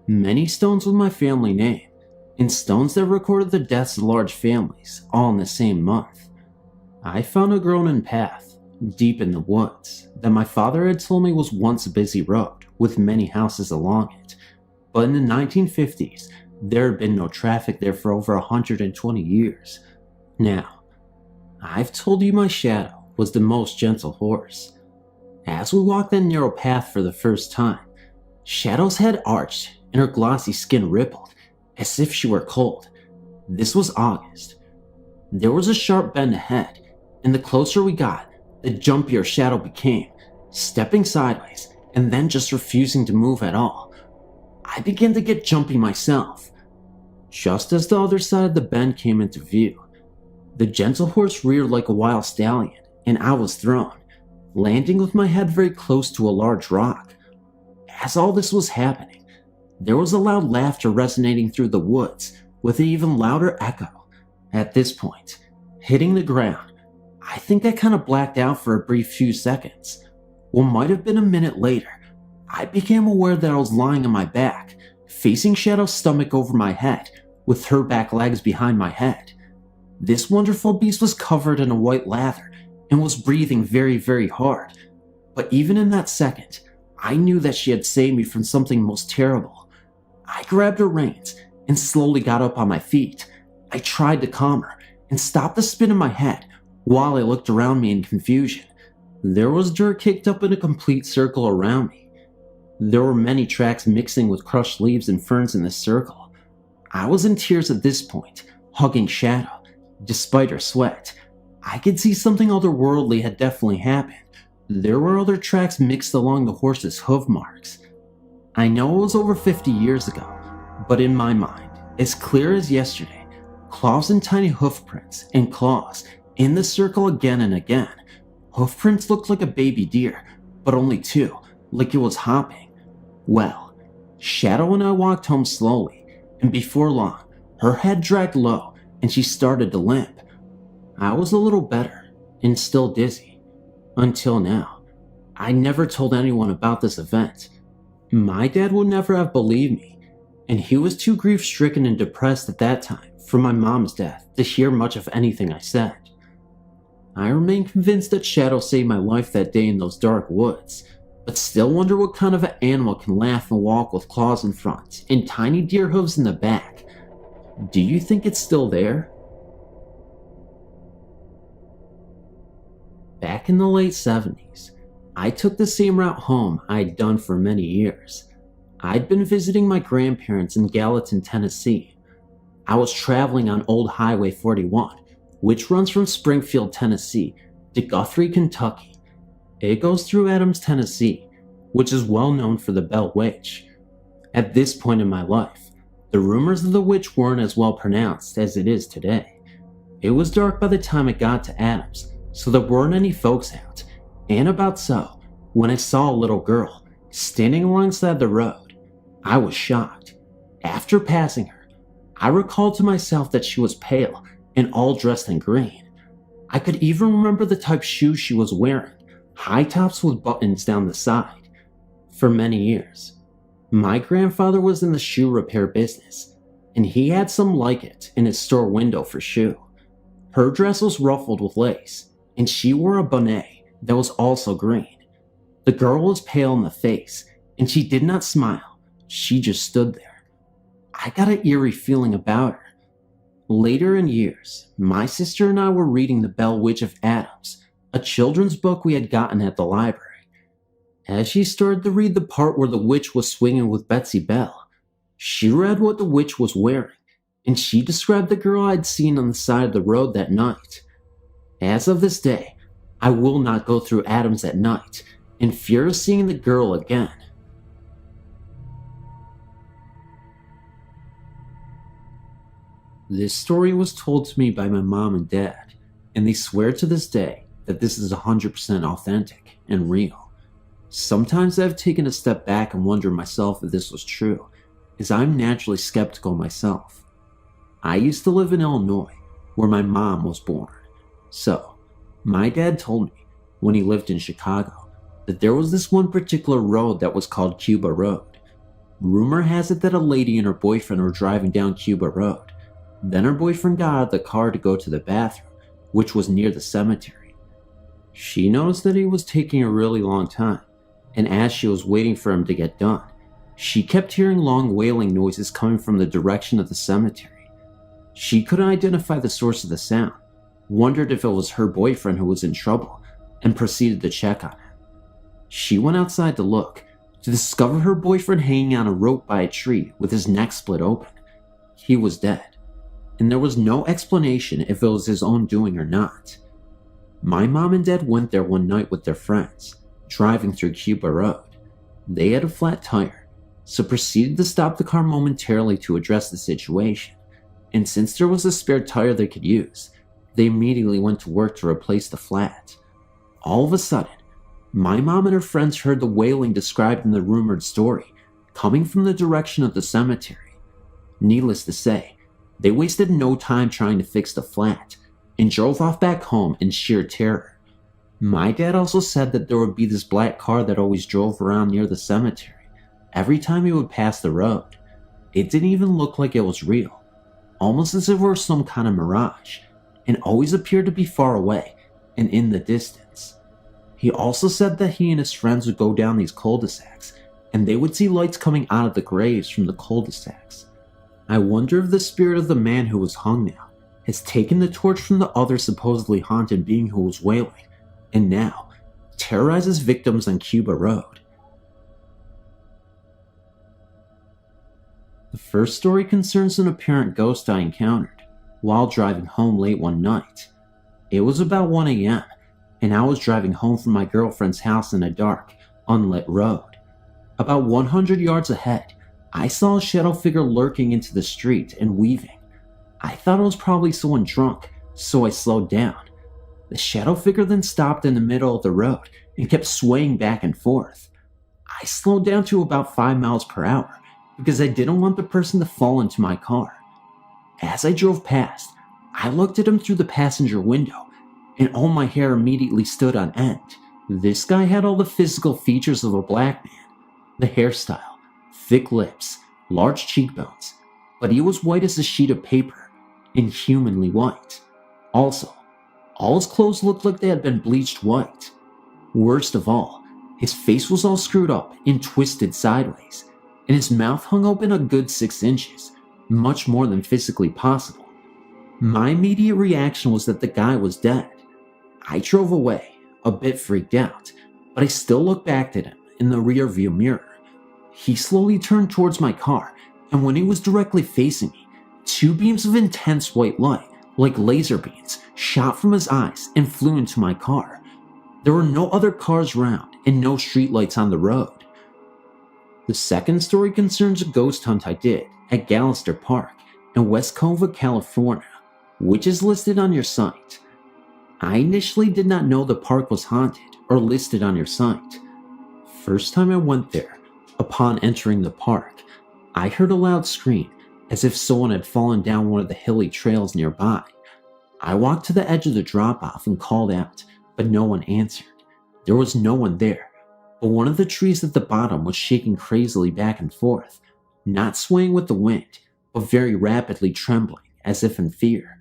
Many stones with my family name, and stones that recorded the deaths of large families, all in the same month. I found a grown-in path, deep in the woods, that my father had told me was once a busy road, with many houses along it. But in the 1950s, there had been no traffic there for over 120 years. Now, I've told you my shadow was the most gentle horse. As we walked that narrow path for the first time, Shadow's head arched and her glossy skin rippled, as if she were cold. This was August. There was a sharp bend ahead, and the closer we got, the jumpier Shadow became, stepping sideways and then just refusing to move at all. I began to get jumpy myself. Just as the other side of the bend came into view, the gentle horse reared like a wild stallion, and I was thrown, landing with my head very close to a large rock. As all this was happening, there was a loud laughter resonating through the woods, with an even louder echo. At this point, hitting the ground, I think I kind of blacked out for a brief few seconds. What might have been a minute later, I became aware that I was lying on my back, facing Shadow's stomach over my head, with her back legs behind my head. This wonderful beast was covered in a white lather and was breathing very, very hard. But even in that second, I knew that she had saved me from something most terrible. I grabbed her reins and slowly got up on my feet. I tried to calm her and stop the spin in my head while I looked around me in confusion. There was dirt kicked up in a complete circle around me. There were many tracks mixing with crushed leaves and ferns in this circle. I was in tears at this point, hugging Shadow. Despite her sweat, I could see something otherworldly had definitely happened. There were other tracks mixed along the horse's hoof marks. I know it was over 50 years ago, but in my mind, as clear as yesterday, claws and tiny hoof prints and claws in the circle again and again. Hoof prints looked like a baby deer, but only 2, like it was hopping. Well, Shadow and I walked home slowly, and before long, her head dragged low and she started to limp. I was a little better, and still dizzy. Until now. I never told anyone about this event. My dad would never have believed me, and he was too grief-stricken and depressed at that time from my mom's death to hear much of anything I said. I remain convinced that Shadow saved my life that day in those dark woods, but still wonder what kind of an animal can laugh and walk with claws in front and tiny deer hooves in the back. Do you think it's still there? Back in the late 70s, I took the same route home I'd done for many years. I'd been visiting my grandparents in Gallatin, Tennessee. I was traveling on Old Highway 41 which runs from Springfield, Tennessee to Guthrie, Kentucky. It goes through Adams, Tennessee, which is well known for the Bell Witch. At this point in my life, the rumors of the witch weren't as well pronounced as it is today. It was dark by the time it got to Adams, so there weren't any folks out, and about so, when I saw a little girl standing alongside the road, I was shocked. After passing her, I recalled to myself that she was pale and all dressed in green. I could even remember the type of shoes she was wearing, high tops with buttons down the side. For many years, my grandfather was in the shoe repair business, and he had some like it in his store window for shoe. Her dress was ruffled with lace, and she wore a bonnet that was also green. The girl was pale in the face, and she did not smile. She just stood there. I got an eerie feeling about her. Later in years, my sister and I were reading The Bell Witch of Adams, a children's book we had gotten at the library. As she started to read the part where the witch was swinging with Betsy Bell, she read what the witch was wearing, and she described the girl I'd seen on the side of the road that night. As of this day, I will not go through Adams at night in fear of seeing the girl again. This story was told to me by my mom and dad, and they swear to this day that this is 100% authentic and real. Sometimes I've taken a step back and wondered myself if this was true, as I'm naturally skeptical myself. I used to live in Illinois, where my mom was born. So, my dad told me, when he lived in Chicago, that there was this one particular road that was called Cuba Road. Rumor has it that a lady and her boyfriend were driving down Cuba Road. Then her boyfriend got out of the car to go to the bathroom, which was near the cemetery. She noticed that he was taking a really long time, and as she was waiting for him to get done, she kept hearing long wailing noises coming from the direction of the cemetery. She couldn't identify the source of the sound, wondered if it was her boyfriend who was in trouble, and proceeded to check on him. She went outside to look, to discover her boyfriend hanging on a rope by a tree with his neck split open. He was dead, and there was no explanation if it was his own doing or not. My mom and dad went there one night with their friends, driving through Cuba Road. They had a flat tire, so proceeded to stop the car momentarily to address the situation, and since there was a spare tire they could use, they immediately went to work to replace the flat. All of a sudden, my mom and her friends heard the wailing described in the rumored story, coming from the direction of the cemetery. Needless to say, they wasted no time trying to fix the flat, and drove off back home in sheer terror. My dad also said that there would be this black car that always drove around near the cemetery every time he would pass the road. It didn't even look like it was real, almost as if it were some kind of mirage, and always appeared to be far away and in the distance. He also said that he and his friends would go down these cul-de-sacs, and they would see lights coming out of the graves from the cul-de-sacs. I wonder if the spirit of the man who was hung now has taken the torch from the other supposedly haunted being who was wailing, and now terrorizes victims on Cuba Road. The first story concerns an apparent ghost I encountered while driving home late one night. It was about 1 a.m., and I was driving home from my girlfriend's house in a dark, unlit road. About 100 yards ahead, I saw a shadow figure lurking into the street and weaving. I thought it was probably someone drunk, so I slowed down. The shadow figure then stopped in the middle of the road and kept swaying back and forth. I slowed down to about 5 miles per hour because I didn't want the person to fall into my car. As I drove past, I looked at him through the passenger window, and all my hair immediately stood on end. This guy had all the physical features of a black man. The hairstyle, thick lips, large cheekbones, but he was white as a sheet of paper, inhumanly white. Also, all his clothes looked like they had been bleached white. Worst of all, his face was all screwed up and twisted sideways, and his mouth hung open a good 6 inches, much more than physically possible. My immediate reaction was that the guy was dead. I drove away, a bit freaked out, but I still looked back at him in the rearview mirror. He slowly turned towards my car, and when he was directly facing me, 2 beams of intense white light, like laser beams, shot from his eyes and flew into my car. There were no other cars around and no streetlights on the road. The second story concerns a ghost hunt I did at Gallister Park in West Cova, California, which is listed on your site. I initially did not know the park was haunted or listed on your site. First time I went there, upon entering the park, I heard a loud scream as if someone had fallen down one of the hilly trails nearby. I walked to the edge of the drop-off and called out, but no one answered. There was no one there, but one of the trees at the bottom was shaking crazily back and forth, not swaying with the wind, but very rapidly trembling, as if in fear.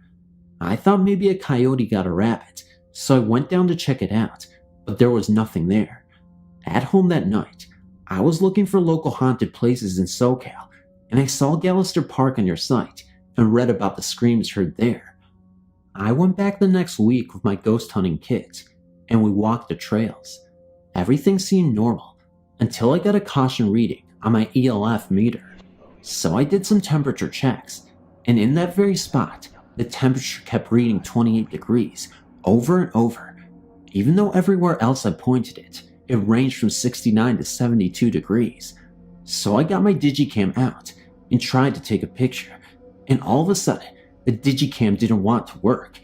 I thought maybe a coyote got a rabbit, so I went down to check it out, but there was nothing there. At home that night, I was looking for local haunted places in SoCal, and I saw Gallister Park on your site and read about the screams heard there. I went back the next week with my ghost hunting kit, and we walked the trails. Everything seemed normal until I got a caution reading on my ELF meter. So I did some temperature checks, and in that very spot, the temperature kept reading 28 degrees over and over, even though everywhere else I pointed it, it ranged from 69 to 72 degrees. So I got my digicam out and tried to take a picture, and all of a sudden, the digicam didn't want to work.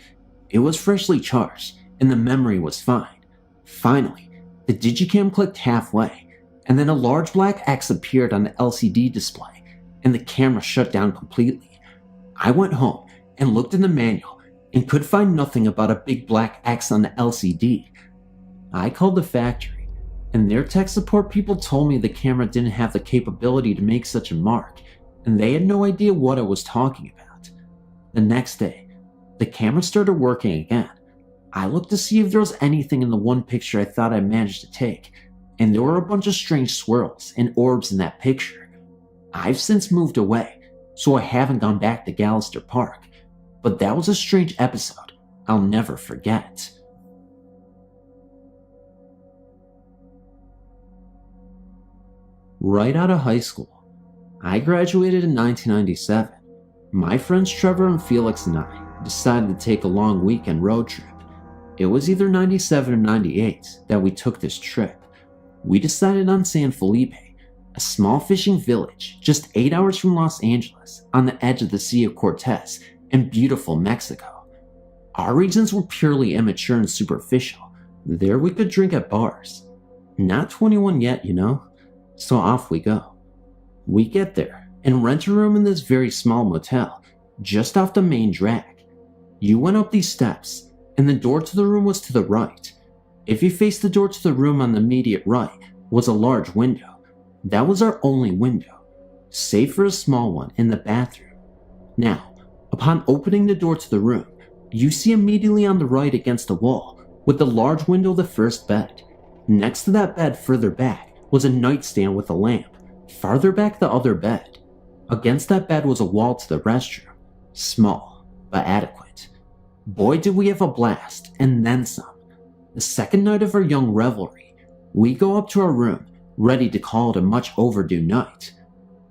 It was freshly charged, and the memory was fine. Finally, the digicam clicked halfway, and then a large black X appeared on the LCD display, and the camera shut down completely. I went home and looked in the manual and could find nothing about a big black X on the LCD. I called the factory, and their tech support people told me the camera didn't have the capability to make such a mark, and they had no idea what I was talking about. The next day, the camera started working again. I looked to see if there was anything in the one picture I thought I managed to take, and there were a bunch of strange swirls and orbs in that picture. I've since moved away, so I haven't gone back to Gallister Park, but that was a strange episode I'll never forget. Right out of high school, I graduated in 1997. My friends Trevor and Felix and I decided to take a long weekend road trip. It was either 97 or 98 that we took this trip. We decided on San Felipe, a small fishing village just 8 hours from Los Angeles on the edge of the Sea of Cortez in beautiful Mexico. Our reasons were purely immature and superficial. There we could drink at bars. Not 21 yet, you know, so off we go. We get there and rent a room in this very small motel just off the main drag. You went up these steps and the door to the room was to the right. If you faced the door to the room on the immediate right was a large window. That was our only window, save for a small one in the bathroom. Now, upon opening the door to the room, you see immediately on the right against the wall, with the large window, the first bed. Next to that bed further back was a nightstand with a lamp. Farther back the other bed. Against that bed was a wall to the restroom. Small, but adequate. Boy did we have a blast, and then some. The second night of our young revelry, we go up to our room, ready to call it a much overdue night.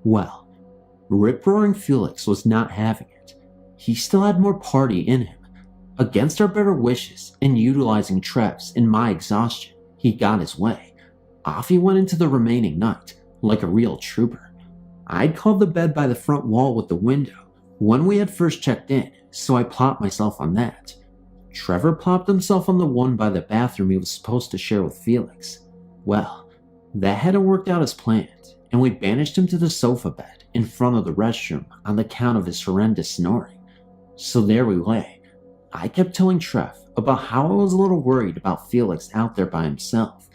Well, rip-roaring Felix was not having it. He still had more party in him. Against our better wishes and utilizing Trev's and my exhaustion, he got his way. Off he went into the remaining night, like a real trooper. I'd called the bed by the front wall with the window when we had first checked in, so I plopped myself on that. Trevor plopped himself on the one by the bathroom he was supposed to share with Felix. Well, that hadn't worked out as planned, and we banished him to the sofa bed in front of the restroom on the count of his horrendous snoring. So there we lay. I kept telling Trev about how I was a little worried about Felix out there by himself,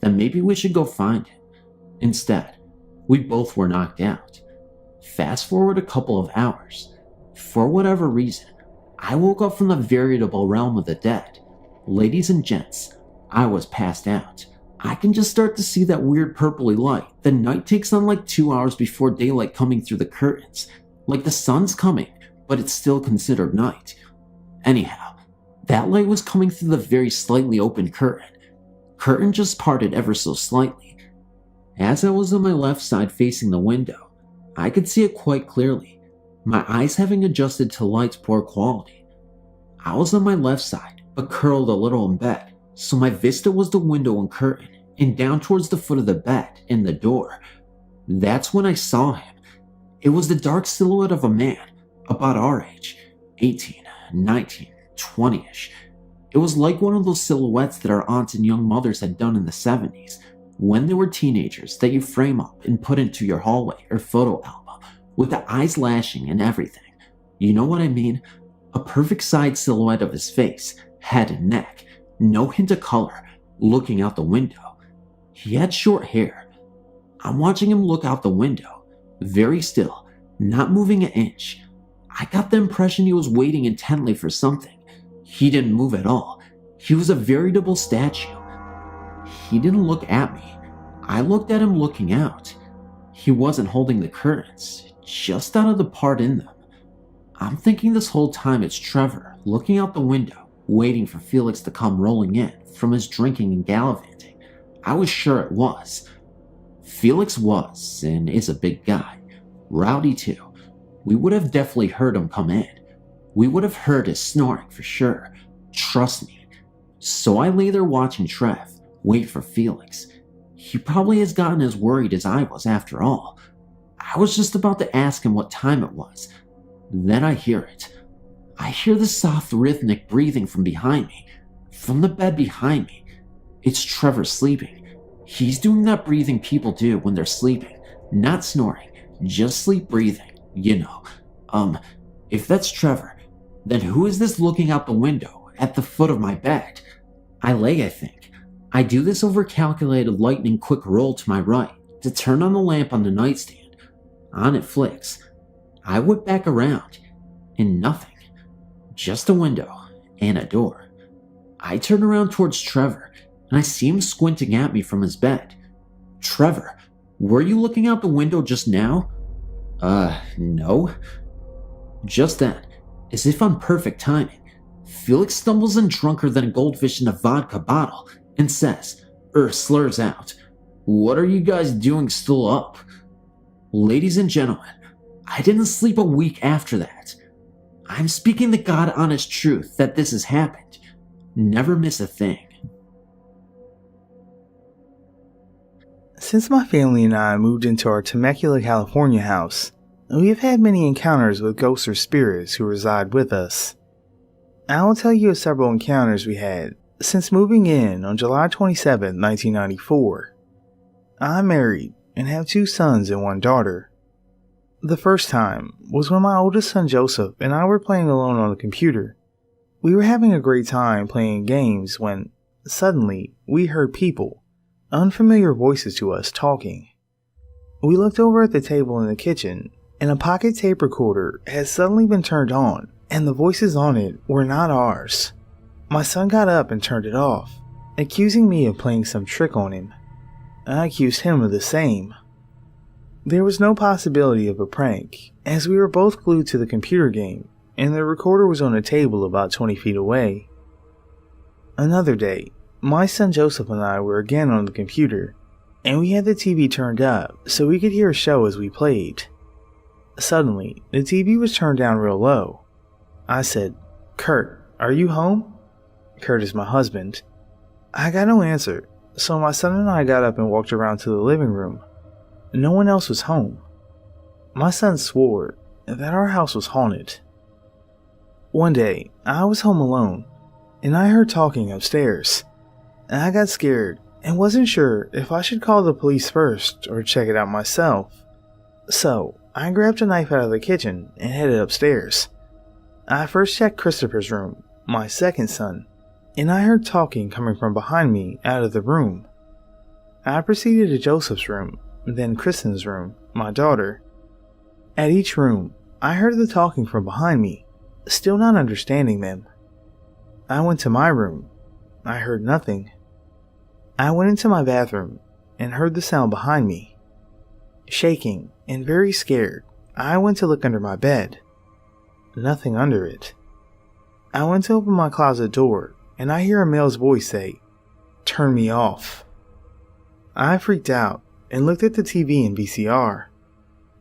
that maybe we should go find him. Instead, we both were knocked out. Fast forward a couple of hours. For whatever reason, I woke up from the veritable realm of the dead. Ladies and gents, I was passed out. I can just start to see that weird purpley light the night takes on like 2 hours before daylight coming through the curtains. Like the sun's coming, but it's still considered night. Anyhow, that light was coming through the very slightly open curtain. Curtain just parted ever so slightly. As I was on my left side facing the window, I could see it quite clearly, my eyes having adjusted to light's poor quality. I was on my left side, but curled a little in bed, so my vista was the window and curtain, and down towards the foot of the bed and the door. That's when I saw him. It was the dark silhouette of a man, about our age, 18, 19, 20-ish. It was like one of those silhouettes that our aunts and young mothers had done in the 70s, when they were teenagers, that you frame up and put into your hallway or photo album, with the eyes lashing and everything. You know what I mean? A perfect side silhouette of his face, head and neck, no hint of color, looking out the window. He had short hair. I'm watching him look out the window, very still, not moving an inch. I got the impression he was waiting intently for something. He didn't move at all. He was a veritable statue. He didn't look at me. I looked at him looking out. He wasn't holding the curtains, just out of the part in them. I'm thinking this whole time it's Trevor looking out the window, waiting for Felix to come rolling in from his drinking and gallivanting. I was sure it was. Felix was and is a big guy. Rowdy too. We would have definitely heard him come in. We would have heard his snoring for sure. Trust me. So I lay there watching Trev wait for Felix. He probably has gotten as worried as I was after all. I was just about to ask him what time it was. Then I hear it. I hear the soft rhythmic breathing from behind me. From the bed behind me. It's Trevor sleeping. He's doing that breathing people do when they're sleeping. Not snoring, just sleep breathing, you know. If that's Trevor, then who is this looking out the window at the foot of my bed? I lay, I think. I do this over calculated lightning quick roll to my right to turn on the lamp on the nightstand. On it flicks. I whip back around, and nothing. Just a window and a door. I turn around towards Trevor, and I see him squinting at me from his bed. Trevor, were you looking out the window just now? No. Just then, as if on perfect timing, Felix stumbles in drunker than a goldfish in a vodka bottle and says, slurs out, "What are you guys doing still up?" Ladies and gentlemen, I didn't sleep a week after that. I'm speaking the God-honest truth that this has happened. Never miss a thing. Since my family and I moved into our Temecula, California house, we have had many encounters with ghosts or spirits who reside with us. I will tell you of several encounters we had since moving in on July 27, 1994. I'm married and have 2 sons and 1 daughter. The first time was when my oldest son Joseph and I were playing alone on the computer. We were having a great time playing games when, suddenly, we heard people, unfamiliar voices to us, talking. We looked over at the table in the kitchen, and a pocket tape recorder had suddenly been turned on, and the voices on it were not ours. My son got up and turned it off, accusing me of playing some trick on him. I accused him of the same. There was no possibility of a prank, as we were both glued to the computer game, and the recorder was on a table about 20 feet away. Another day, my son Joseph and I were again on the computer, and we had the TV turned up so we could hear a show as we played. Suddenly, the TV was turned down real low. I said, "Kurt, are you home?" Kurt is my husband. I got no answer, so my son and I got up and walked around to the living room. No one else was home. My son swore that our house was haunted. One day, I was home alone, and I heard talking upstairs. I got scared and wasn't sure if I should call the police first or check it out myself. So, I grabbed a knife out of the kitchen and headed upstairs. I first checked Christopher's room, my second son, and I heard talking coming from behind me out of the room. I proceeded to Joseph's room, then Kristen's room, my daughter. At each room, I heard the talking from behind me, still not understanding them. I went to my room. I heard nothing. I went into my bathroom and heard the sound behind me. Shaking and very scared, I went to look under my bed. Nothing under it. I went to open my closet door and I hear a male's voice say, "Turn me off." I freaked out and looked at the TV and VCR.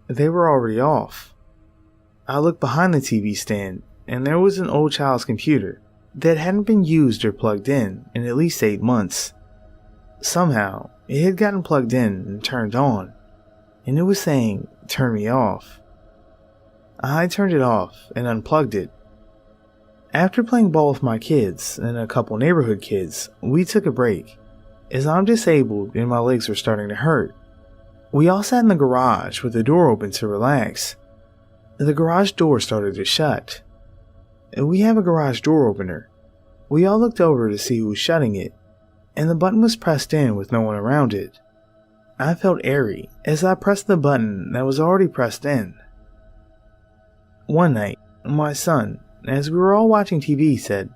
They were already off. I looked behind the TV stand and there was an old child's computer that hadn't been used or plugged in at least 8 months. Somehow, it had gotten plugged in and turned on, and it was saying, "Turn me off." I turned it off and unplugged it. After playing ball with my kids and a couple neighborhood kids, we took a break, as I'm disabled and my legs were starting to hurt. We all sat in the garage with the door open to relax. The garage door started to shut. We have a garage door opener. We all looked over to see who was shutting it, and the button was pressed in with no one around it. I felt airy as I pressed the button that was already pressed in. One night, my son, as we were all watching TV, said,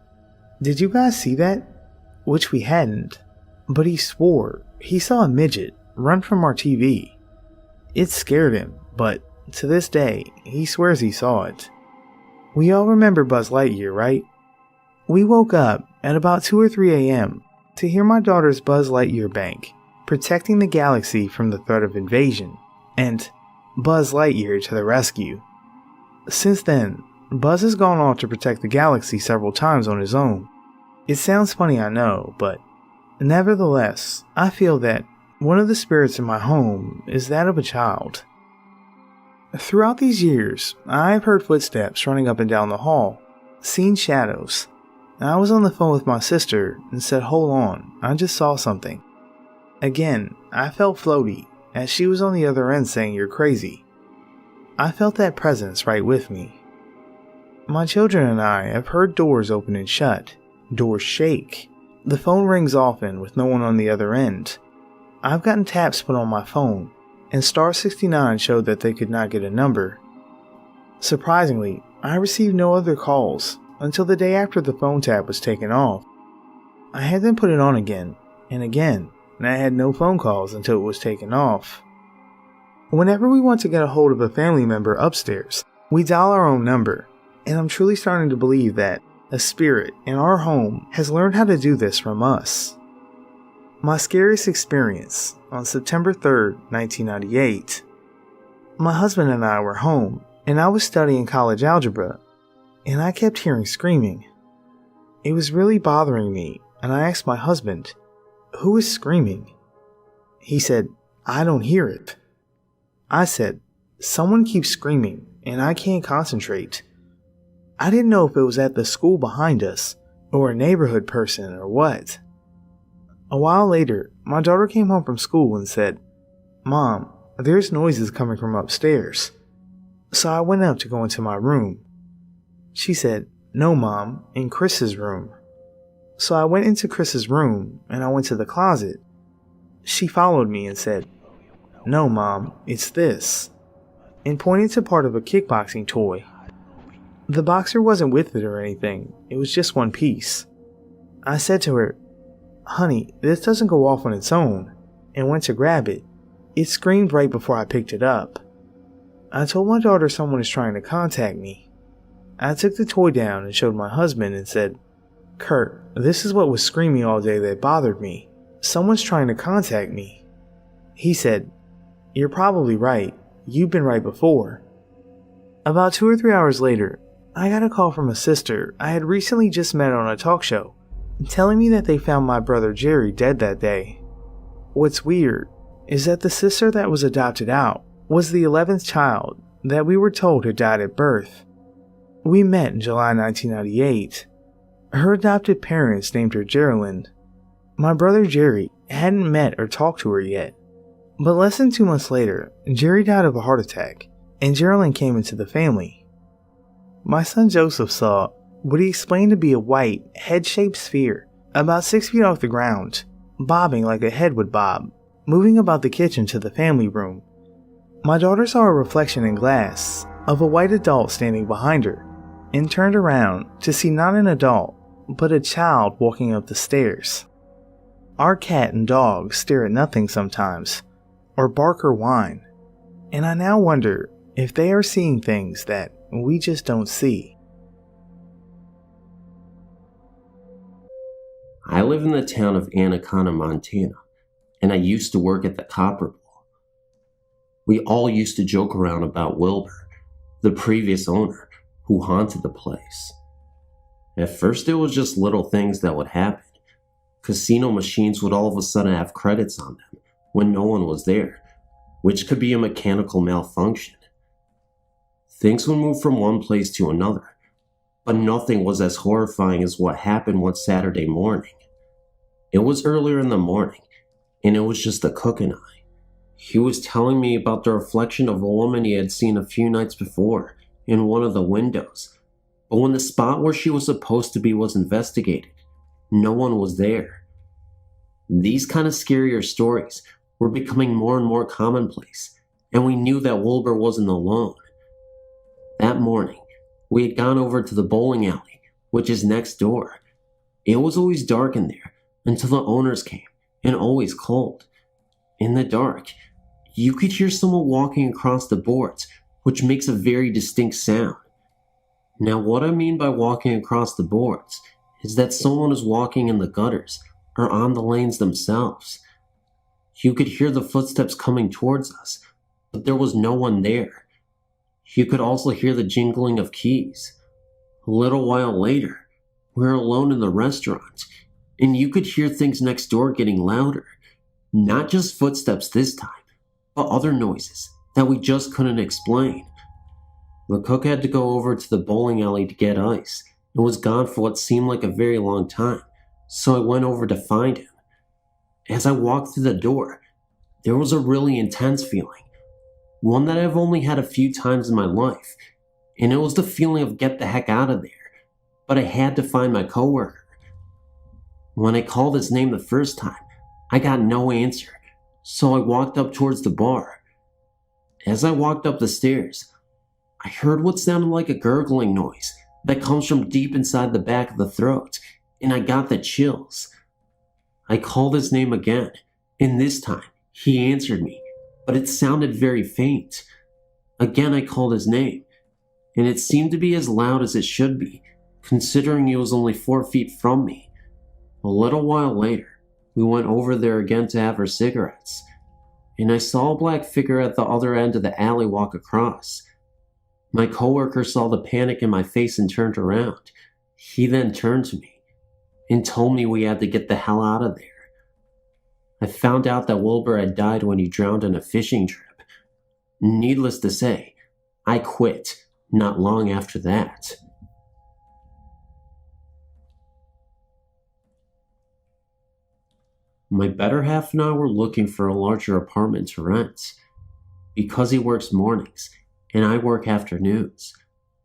"Did you guys see that?" Which we hadn't, but he swore he saw a midget run from our TV. It scared him, but to this day, he swears he saw it. We all remember Buzz Lightyear, right? We woke up at about 2 or 3 a.m. to hear my daughter's Buzz Lightyear bank, protecting the galaxy from the threat of invasion, and Buzz Lightyear to the rescue. Since then, Buzz has gone off to protect the galaxy several times on his own. It sounds funny, I know, but nevertheless, I feel that one of the spirits in my home is that of a child. Throughout these years, I've heard footsteps running up and down the hall, seen shadows. I was on the phone with my sister and said, "Hold on, I just saw something." Again, I felt floaty, as she was on the other end saying, "You're crazy." I felt that presence right with me. My children and I have heard doors open and shut, doors shake. The phone rings often with no one on the other end. I've gotten taps put on my phone, and star 69 showed that they could not get a number. Surprisingly, I received no other calls until the day after the phone tap was taken off. I had them put it on again, and I had no phone calls until it was taken off. Whenever we want to get a hold of a family member upstairs, we dial our own number, and I'm truly starting to believe that a spirit in our home has learned how to do this from us. My scariest experience on September 3rd, 1998. My husband and I were home, and I was studying college algebra, and I kept hearing screaming. It was really bothering me, and I asked my husband, "Who is screaming?" He said, "I don't hear it." I said, "Someone keeps screaming, and I can't concentrate." I didn't know if it was at the school behind us, or a neighborhood person, or what. A while later, my daughter came home from school and said, "Mom, there's noises coming from upstairs." So I went up to go into my room. She said, "No, Mom, in Chris's room." So I went into Chris's room and I went to the closet. She followed me and said, "No, Mom, it's this," and pointed to part of a kickboxing toy. The boxer wasn't with it or anything, it was just one piece. I said to her, "Honey, this doesn't go off on its own," and went to grab it. It screamed right before I picked it up. I told my daughter someone is trying to contact me. I took the toy down and showed my husband and said, "Kurt, this is what was screaming all day that bothered me. Someone's trying to contact me." He said, "You're probably right. You've been right before." About 2 or 3 hours later, I got a call from a sister I had recently just met on a talk show, telling me that they found my brother Jerry dead that day. What's weird is that the sister that was adopted out was the 11th child that we were told had died at birth. We met in July 1998. Her adopted parents named her Geraldine. My brother Jerry hadn't met or talked to her yet, but less than 2 months later, Jerry died of a heart attack, and Geraldine came into the family. My son Joseph saw what he explained to be a white, head-shaped sphere, about 6 feet off the ground, bobbing like a head would bob, moving about the kitchen to the family room. My daughter saw a reflection in glass of a white adult standing behind her, and turned around to see not an adult, but a child walking up the stairs. Our cat and dog stare at nothing sometimes, or bark or whine, and I now wonder if they are seeing things that we just don't see. I live in the town of Anaconda, Montana, and I used to work at the Copper Bowl. We all used to joke around about Wilbur, the previous owner, who haunted the place. At first, it was just little things that would happen. Casino machines would all of a sudden have credits on them when no one was there, which could be a mechanical malfunction. Things would move from one place to another, but nothing was as horrifying as what happened one Saturday morning. It was earlier in the morning, and it was just the cook and I. He was telling me about the reflection of a woman he had seen a few nights before in one of the windows, but when the spot where she was supposed to be was investigated, no one was there. These kind of scarier stories were becoming more and more commonplace, and we knew that Wilbur wasn't alone. That morning, we had gone over to the bowling alley, which is next door. It was always dark in there until the owners came, and always cold. In the dark, you could hear someone walking across the boards, which makes a very distinct sound. Now, what I mean by walking across the boards is that someone is walking in the gutters or on the lanes themselves. You could hear the footsteps coming towards us, but there was no one there. You could also hear the jingling of keys. A little while later, we were alone in the restaurant, and you could hear things next door getting louder. Not just footsteps this time, but other noises that we just couldn't explain. The cook had to go over to the bowling alley to get ice and was gone for what seemed like a very long time, so I went over to find him. As I walked through the door, there was a really intense feeling, one that I've only had a few times in my life, and it was the feeling of get the heck out of there, but I had to find my coworker. When I called his name the first time, I got no answer, so I walked up towards the bar. As I walked up the stairs, I heard what sounded like a gurgling noise that comes from deep inside the back of the throat, and I got the chills. I called his name again, and this time he answered me, but it sounded very faint. Again I called his name, and it seemed to be as loud as it should be, considering he was only 4 feet from me. A little while later, we went over there again to have our cigarettes, and I saw a black figure at the other end of the alley walk across. My coworker saw the panic in my face and turned around. He then turned to me and told me we had to get the hell out of there. I found out that Wilbur had died when he drowned on a fishing trip. Needless to say, I quit not long after that. My better half and I were looking for a larger apartment to rent. Because he works mornings and I work afternoons,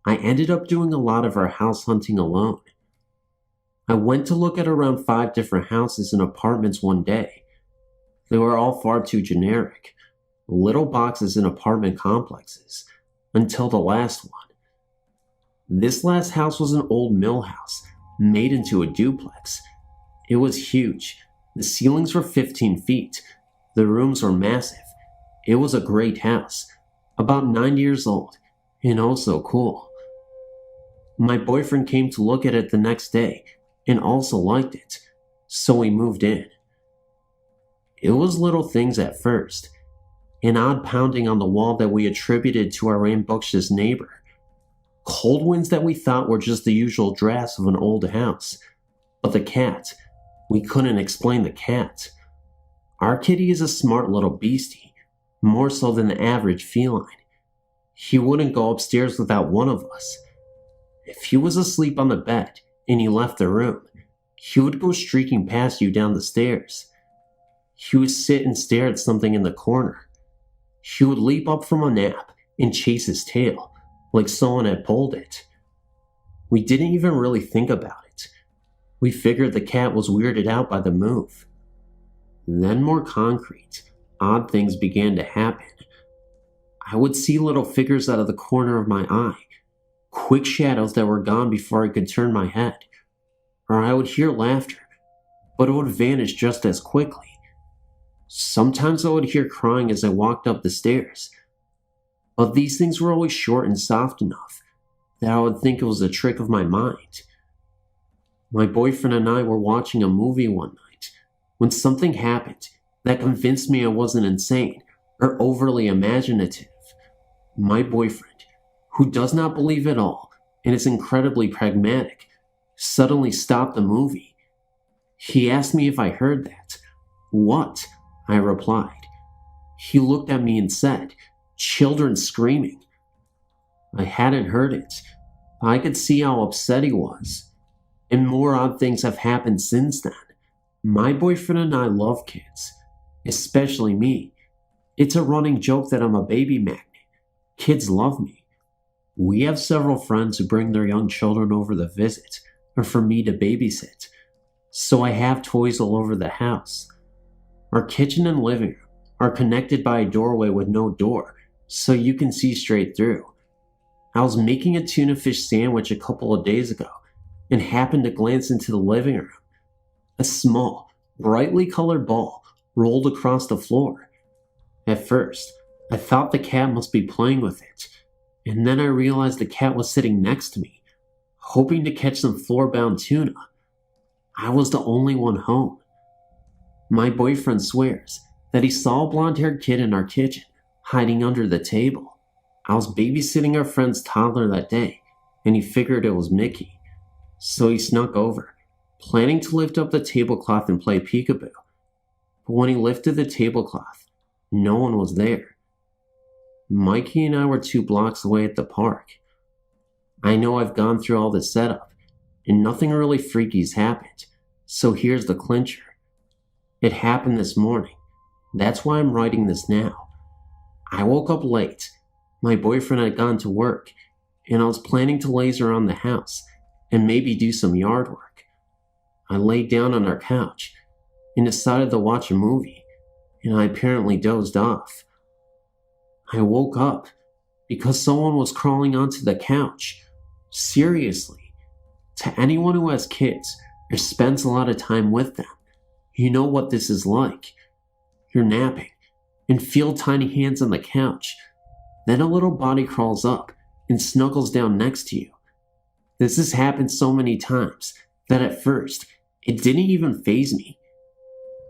I ended up doing a lot of our house hunting alone. I went to look at around 5 different houses and apartments one day. They were all far too generic, little boxes in apartment complexes, until the last one. This last house was an old mill house, made into a duplex. It was huge. The ceilings were 15 feet. The rooms were massive. It was a great house, about 9 years old, and oh so cool. My boyfriend came to look at it the next day and also liked it, so we moved in. It was little things at first, an odd pounding on the wall that we attributed to our rambunctious neighbor, cold winds that we thought were just the usual drafts of an old house, but the cat, we couldn't explain the cat. Our kitty is a smart little beastie, more so than the average feline. He wouldn't go upstairs without one of us. If he was asleep on the bed and you left the room, he would go streaking past you down the stairs. He would sit and stare at something in the corner. He would leap up from a nap and chase his tail, like someone had pulled it. We didn't even really think about it. We figured the cat was weirded out by the move. Then more concrete, odd things began to happen. I would see little figures out of the corner of my eye, quick shadows that were gone before I could turn my head. Or I would hear laughter, but it would vanish just as quickly. Sometimes I would hear crying as I walked up the stairs, but these things were always short and soft enough that I would think it was a trick of my mind. My boyfriend and I were watching a movie one night when something happened that convinced me I wasn't insane or overly imaginative. My boyfriend, who does not believe at all, and is incredibly pragmatic, suddenly stopped the movie. He asked me if I heard that. What? I replied. He looked at me and said, children screaming. I hadn't heard it. I could see how upset he was. And more odd things have happened since then. My boyfriend and I love kids, especially me. It's a running joke that I'm a baby magnet. Kids love me. We have several friends who bring their young children over to visit, or for me to babysit. So I have toys all over the house. Our kitchen and living room are connected by a doorway with no door, so you can see straight through. I was making a tuna fish sandwich a couple of days ago and happened to glance into the living room. A small, brightly colored ball rolled across the floor. At first, I thought the cat must be playing with it, and then I realized the cat was sitting next to me, hoping to catch some floor-bound tuna. I was the only one home. My boyfriend swears that he saw a blonde-haired kid in our kitchen, hiding under the table. I was babysitting our friend's toddler that day, and he figured it was Mickey. So he snuck over, planning to lift up the tablecloth and play peekaboo. But when he lifted the tablecloth, no one was there. Mikey and I were 2 blocks away at the park. I know I've gone through all this setup, and nothing really freaky's happened, so here's the clincher. It happened this morning. That's why I'm writing this now. I woke up late. My boyfriend had gone to work, and I was planning to laze around the house and maybe do some yard work. I laid down on our couch and decided to watch a movie, and I apparently dozed off. I woke up because someone was crawling onto the couch. Seriously. To anyone who has kids or spends a lot of time with them, you know what this is like. You're napping and feel tiny hands on the couch. Then a little body crawls up and snuggles down next to you. This has happened so many times that at first it didn't even faze me.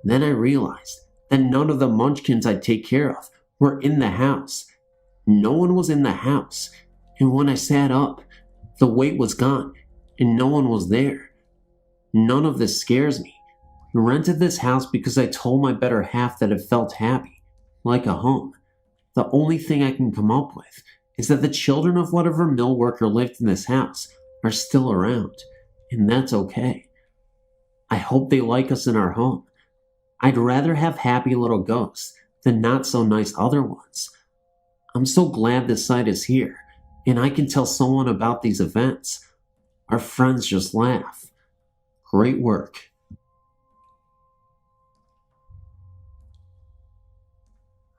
Then I realized that none of the munchkins I'd take care of were in the house. No one was in the house, and when I sat up, the weight was gone and no one was there. None of this scares me. I rented this house because I told my better half that it felt happy, like a home. The only thing I can come up with is that the children of whatever mill worker lived in this house are still around, and that's okay. I hope they like us in our home. I'd rather have happy little ghosts than not so nice other ones. I'm so glad this site is here, and I can tell someone about these events. Our friends just laugh. Great work.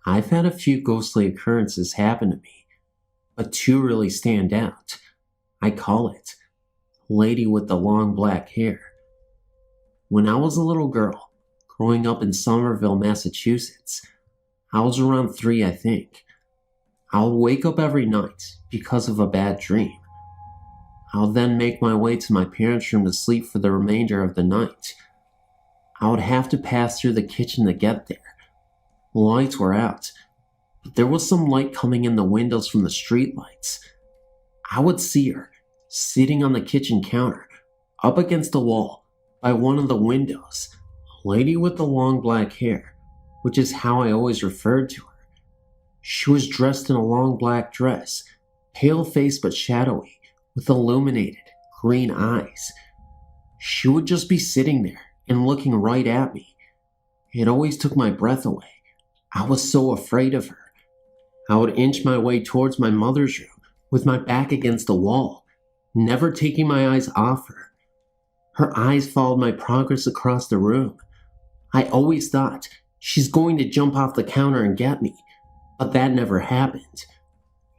I've had a few ghostly occurrences happen to me, but 2 really stand out. I call it Lady with the Long Black Hair. When I was a little girl, growing up in Somerville, Massachusetts, I was around 3, I think. I would wake up every night because of a bad dream. I would then make my way to my parents' room to sleep for the remainder of the night. I would have to pass through the kitchen to get there. Lights were out, but there was some light coming in the windows from the street lights. I would see her, sitting on the kitchen counter, up against the wall, by one of the windows, a lady with the long black hair, which is how I always referred to her. She was dressed in a long black dress, pale-faced but shadowy, with illuminated green eyes. She would just be sitting there and looking right at me. It always took my breath away. I was so afraid of her. I would inch my way towards my mother's room with my back against the wall, never taking my eyes off her. Her eyes followed my progress across the room. I always thought, she's going to jump off the counter and get me, but that never happened.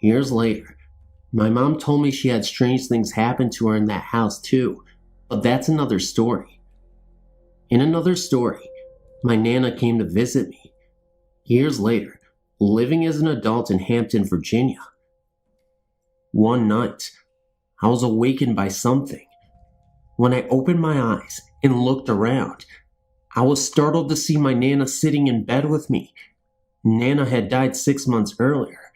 Years later, my mom told me she had strange things happen to her in that house too, but that's another story. In another story, my Nana came to visit me. Years later, living as an adult in Hampton, Virginia. One night, I was awakened by something. When I opened my eyes and looked around, I was startled to see my Nana sitting in bed with me. Nana had died 6 months earlier.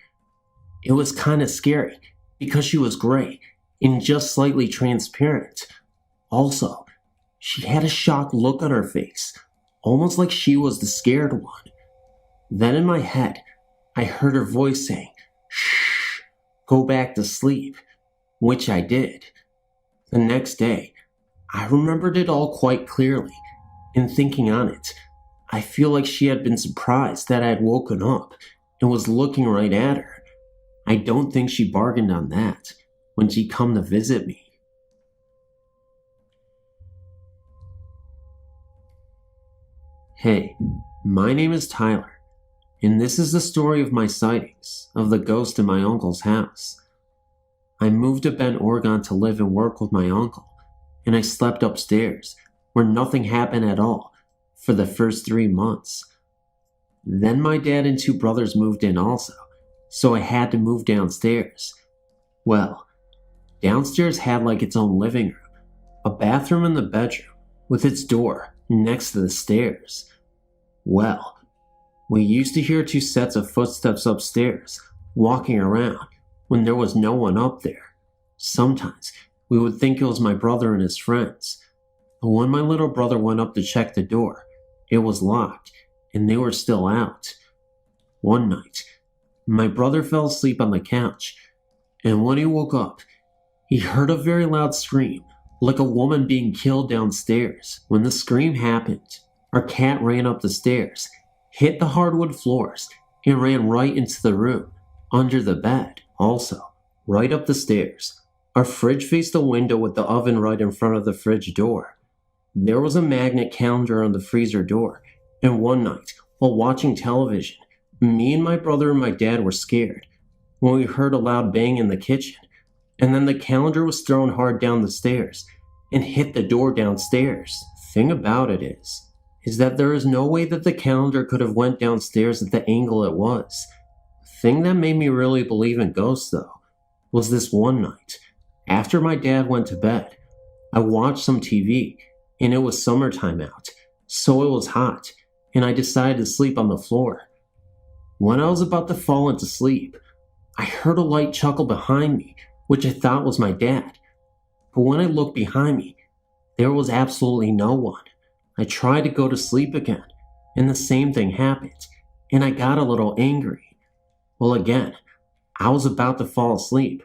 It was kind of scary because she was gray and just slightly transparent. Also, she had a shocked look on her face, almost like she was the scared one. Then in my head, I heard her voice saying, "Shh, go back to sleep," which I did. The next day, I remembered it all quite clearly, and thinking on it, I feel like she had been surprised that I had woken up and was looking right at her. I don't think she bargained on that when she come to visit me. Hey, my name is Tyler, and this is the story of my sightings of the ghost in my uncle's house. I moved to Bend, Oregon to live and work with my uncle, and I slept upstairs where nothing happened at all for the first 3 months. Then my dad and 2 brothers moved in also, so I had to move downstairs. Well, downstairs had like its own living room, a bathroom in the bedroom with its door next to the stairs. Well, we used to hear 2 sets of footsteps upstairs walking around when there was no one up there. Sometimes we would think it was my brother and his friends, but when my little brother went up to check the door, it was locked and they were still out. One night, my brother fell asleep on the couch, and when he woke up, he heard a very loud scream, like a woman being killed downstairs. When the scream happened, our cat ran up the stairs, hit the hardwood floors, and ran right into the room, under the bed. Also, right up the stairs, our fridge faced a window with the oven right in front of the fridge door. There was a magnet calendar on the freezer door, and one night, while watching television, me and my brother and my dad were scared when we heard a loud bang in the kitchen, and then the calendar was thrown hard down the stairs and hit the door downstairs. Thing about it is that there is no way that the calendar could have went downstairs at the angle it was. The thing that made me really believe in ghosts, though, was this one night. After my dad went to bed, I watched some TV, and it was summertime out, so it was hot, and I decided to sleep on the floor. When I was about to fall into sleep, I heard a light chuckle behind me, which I thought was my dad. But when I looked behind me, there was absolutely no one. I tried to go to sleep again, and the same thing happened, and I got a little angry. Well, again, I was about to fall asleep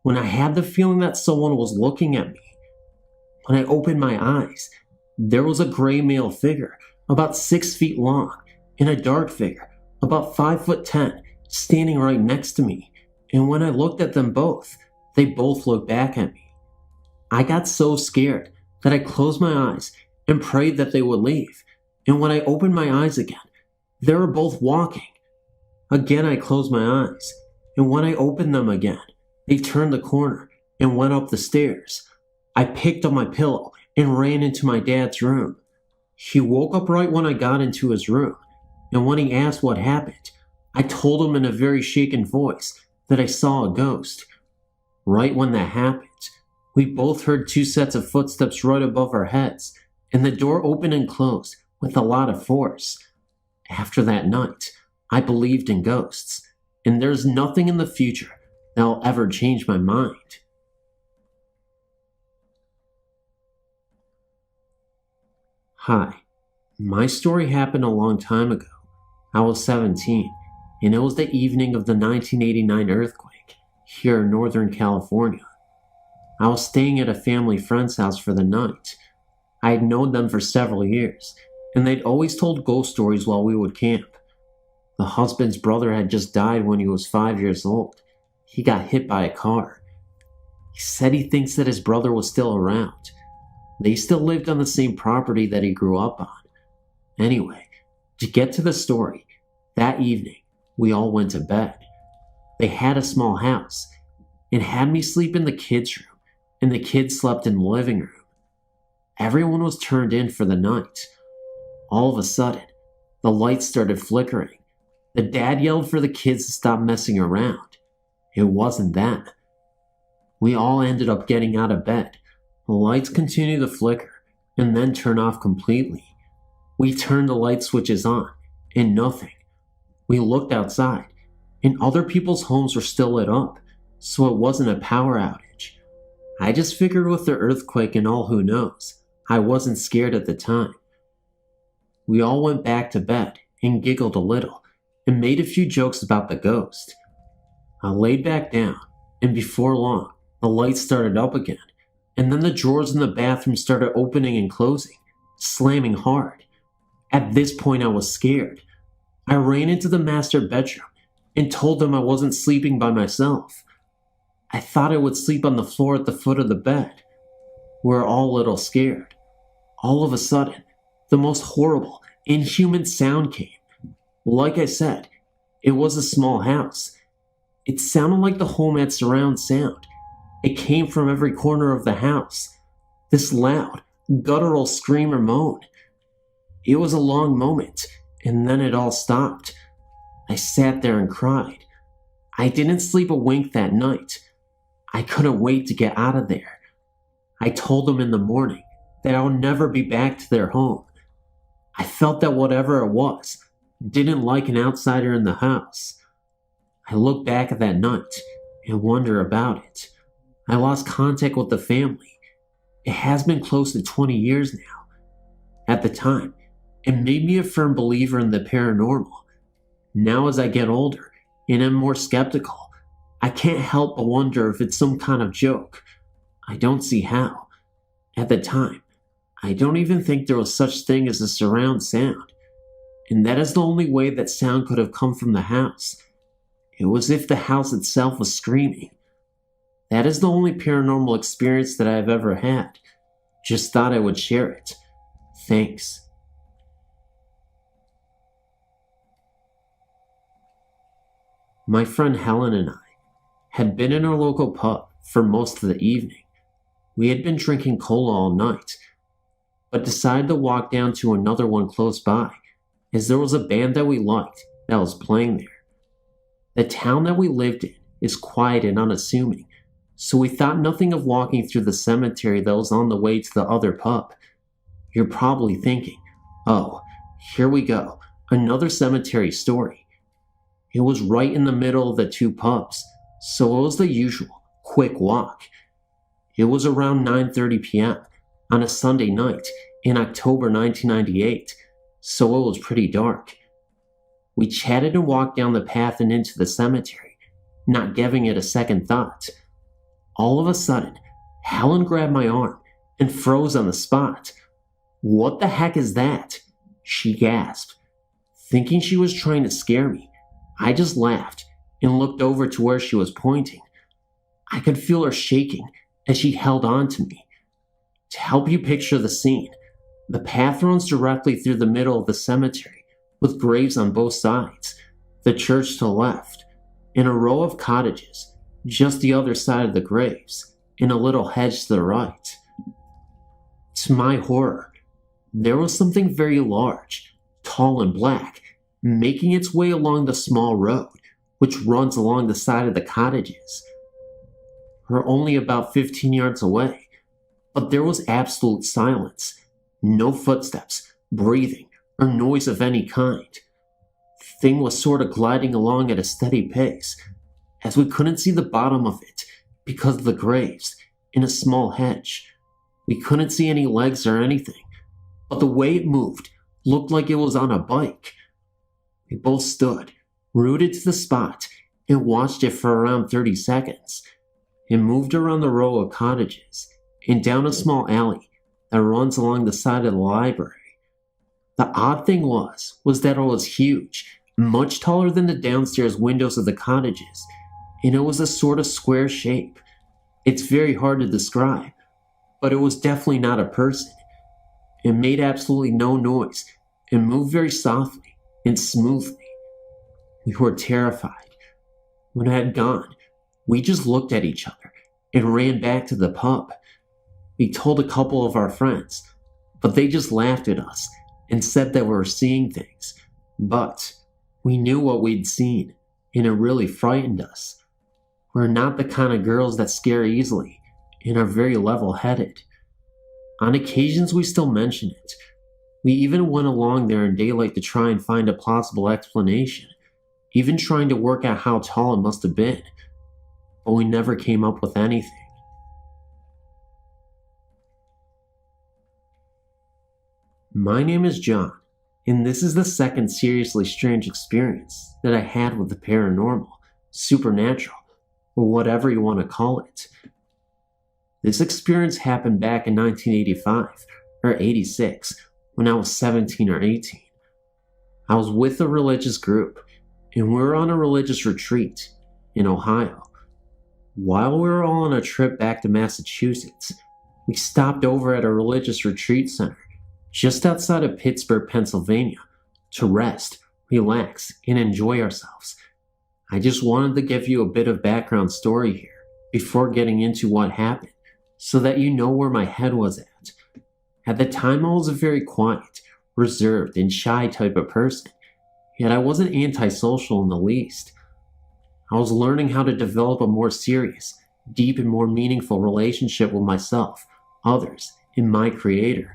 when I had the feeling that someone was looking at me. When I opened my eyes, there was a gray male figure about 6 feet long and a dark figure about 5'10" standing right next to me. And when I looked at them both, they both looked back at me. I got so scared that I closed my eyes and prayed that they would leave. And when I opened my eyes again, they were both walking. Again, I closed my eyes, and when I opened them again, they turned the corner and went up the stairs. I picked up my pillow and ran into my dad's room. He woke up right when I got into his room, and when he asked what happened, I told him in a very shaken voice that I saw a ghost. Right when that happened, we both heard 2 sets of footsteps right above our heads, and the door opened and closed with a lot of force. After that night, I believed in ghosts, and there's nothing in the future that will ever change my mind. Hi, my story happened a long time ago. I was 17, and it was the evening of the 1989 earthquake here in Northern California. I was staying at a family friend's house for the night. I had known them for several years, and they'd always told ghost stories while we would camp. The husband's brother had just died when he was 5 years old. He got hit by a car. He said he thinks that his brother was still around. They still lived on the same property that he grew up on. Anyway, to get to the story, that evening, we all went to bed. They had a small house and had me sleep in the kids' room, and the kids slept in the living room. Everyone was turned in for the night. All of a sudden, the lights started flickering. The dad yelled for the kids to stop messing around. It wasn't them. We all ended up getting out of bed. The lights continued to flicker and then turn off completely. We turned the light switches on, and nothing. We looked outside, and other people's homes were still lit up, so it wasn't a power outage. I just figured with the earthquake and all who knows, I wasn't scared at the time. We all went back to bed and giggled a little and made a few jokes about the ghost. I laid back down, and before long, the lights started up again, and then the drawers in the bathroom started opening and closing, slamming hard. At this point, I was scared. I ran into the master bedroom and told them I wasn't sleeping by myself. I thought I would sleep on the floor at the foot of the bed. We're all a little scared. All of a sudden, the most horrible, inhuman sound came. Like I said, it was a small house. It sounded like the home had surround sound. It came from every corner of the house. This loud, guttural scream or moan. It was a long moment, and then it all stopped. I sat there and cried. I didn't sleep a wink that night. I couldn't wait to get out of there. I told them in the morning that I would never be back to their home. I felt that whatever it was, didn't like an outsider in the house. I look back at that night and wonder about it. I lost contact with the family. It has been close to 20 years now. At the time, it made me a firm believer in the paranormal. Now as I get older and am more skeptical, I can't help but wonder if it's some kind of joke. I don't see how. At the time, I don't even think there was such thing as a surround sound. And that is the only way that sound could have come from the house. It was as if the house itself was screaming. That is the only paranormal experience that I have ever had. Just thought I would share it. Thanks. My friend Helen and I had been in our local pub for most of the evening. We had been drinking cola all night, but decided to walk down to another one close by, as there was a band that we liked that was playing there. The town that we lived in is quiet and unassuming, so we thought nothing of walking through the cemetery that was on the way to the other pub. You're probably thinking, oh, here we go, another cemetery story. It was right in the middle of the two pubs, so it was the usual, quick walk. It was around 9:30 p.m. on a Sunday night in October 1998, so it was pretty dark. We chatted and walked down the path and into the cemetery, not giving it a second thought. All of a sudden, Helen grabbed my arm and froze on the spot. "What the heck is that?" she gasped. Thinking she was trying to scare me, I just laughed and looked over to where she was pointing. I could feel her shaking as she held on to me. To help you picture the scene, the path runs directly through the middle of the cemetery, with graves on both sides, the church to the left, and a row of cottages just the other side of the graves, and a little hedge to the right. To my horror, there was something very large, tall and black, making its way along the small road, which runs along the side of the cottages. We're only about 15 yards away, but there was absolute silence. No footsteps, breathing, or noise of any kind. The thing was sort of gliding along at a steady pace, as we couldn't see the bottom of it because of the graves in a small hedge. We couldn't see any legs or anything, but the way it moved looked like it was on a bike. We both stood, rooted to the spot, and watched it for around 30 seconds. It moved around the row of cottages and down a small alley that runs along the side of the library. The odd thing was that it was huge, much taller than the downstairs windows of the cottages, and it was a sort of square shape. It's very hard to describe, but it was definitely not a person. It made absolutely no noise and moved very softly and smoothly. We were terrified. When it had gone, we just looked at each other and ran back to the pub. We told a couple of our friends, but they just laughed at us and said that we were seeing things. But we knew what we'd seen, and it really frightened us. We're not the kind of girls that scare easily and are very level-headed. On occasions, we still mention it. We even went along there in daylight to try and find a plausible explanation, even trying to work out how tall it must have been, but we never came up with anything. My name is John, and this is the second seriously strange experience that I had with the paranormal, supernatural, or whatever you want to call it. This experience happened back in 1985 or 86 when I was 17 or 18. I was with a religious group, and we were on a religious retreat in Ohio. While we were all on a trip back to Massachusetts, we stopped over at a religious retreat center just outside of Pittsburgh, Pennsylvania, to rest, relax, and enjoy ourselves. I just wanted to give you a bit of background story here before getting into what happened, so that you know where my head was at. At the time, I was a very quiet, reserved, and shy type of person, yet I wasn't antisocial in the least. I was learning how to develop a more serious, deep, and more meaningful relationship with myself, others, and my creator.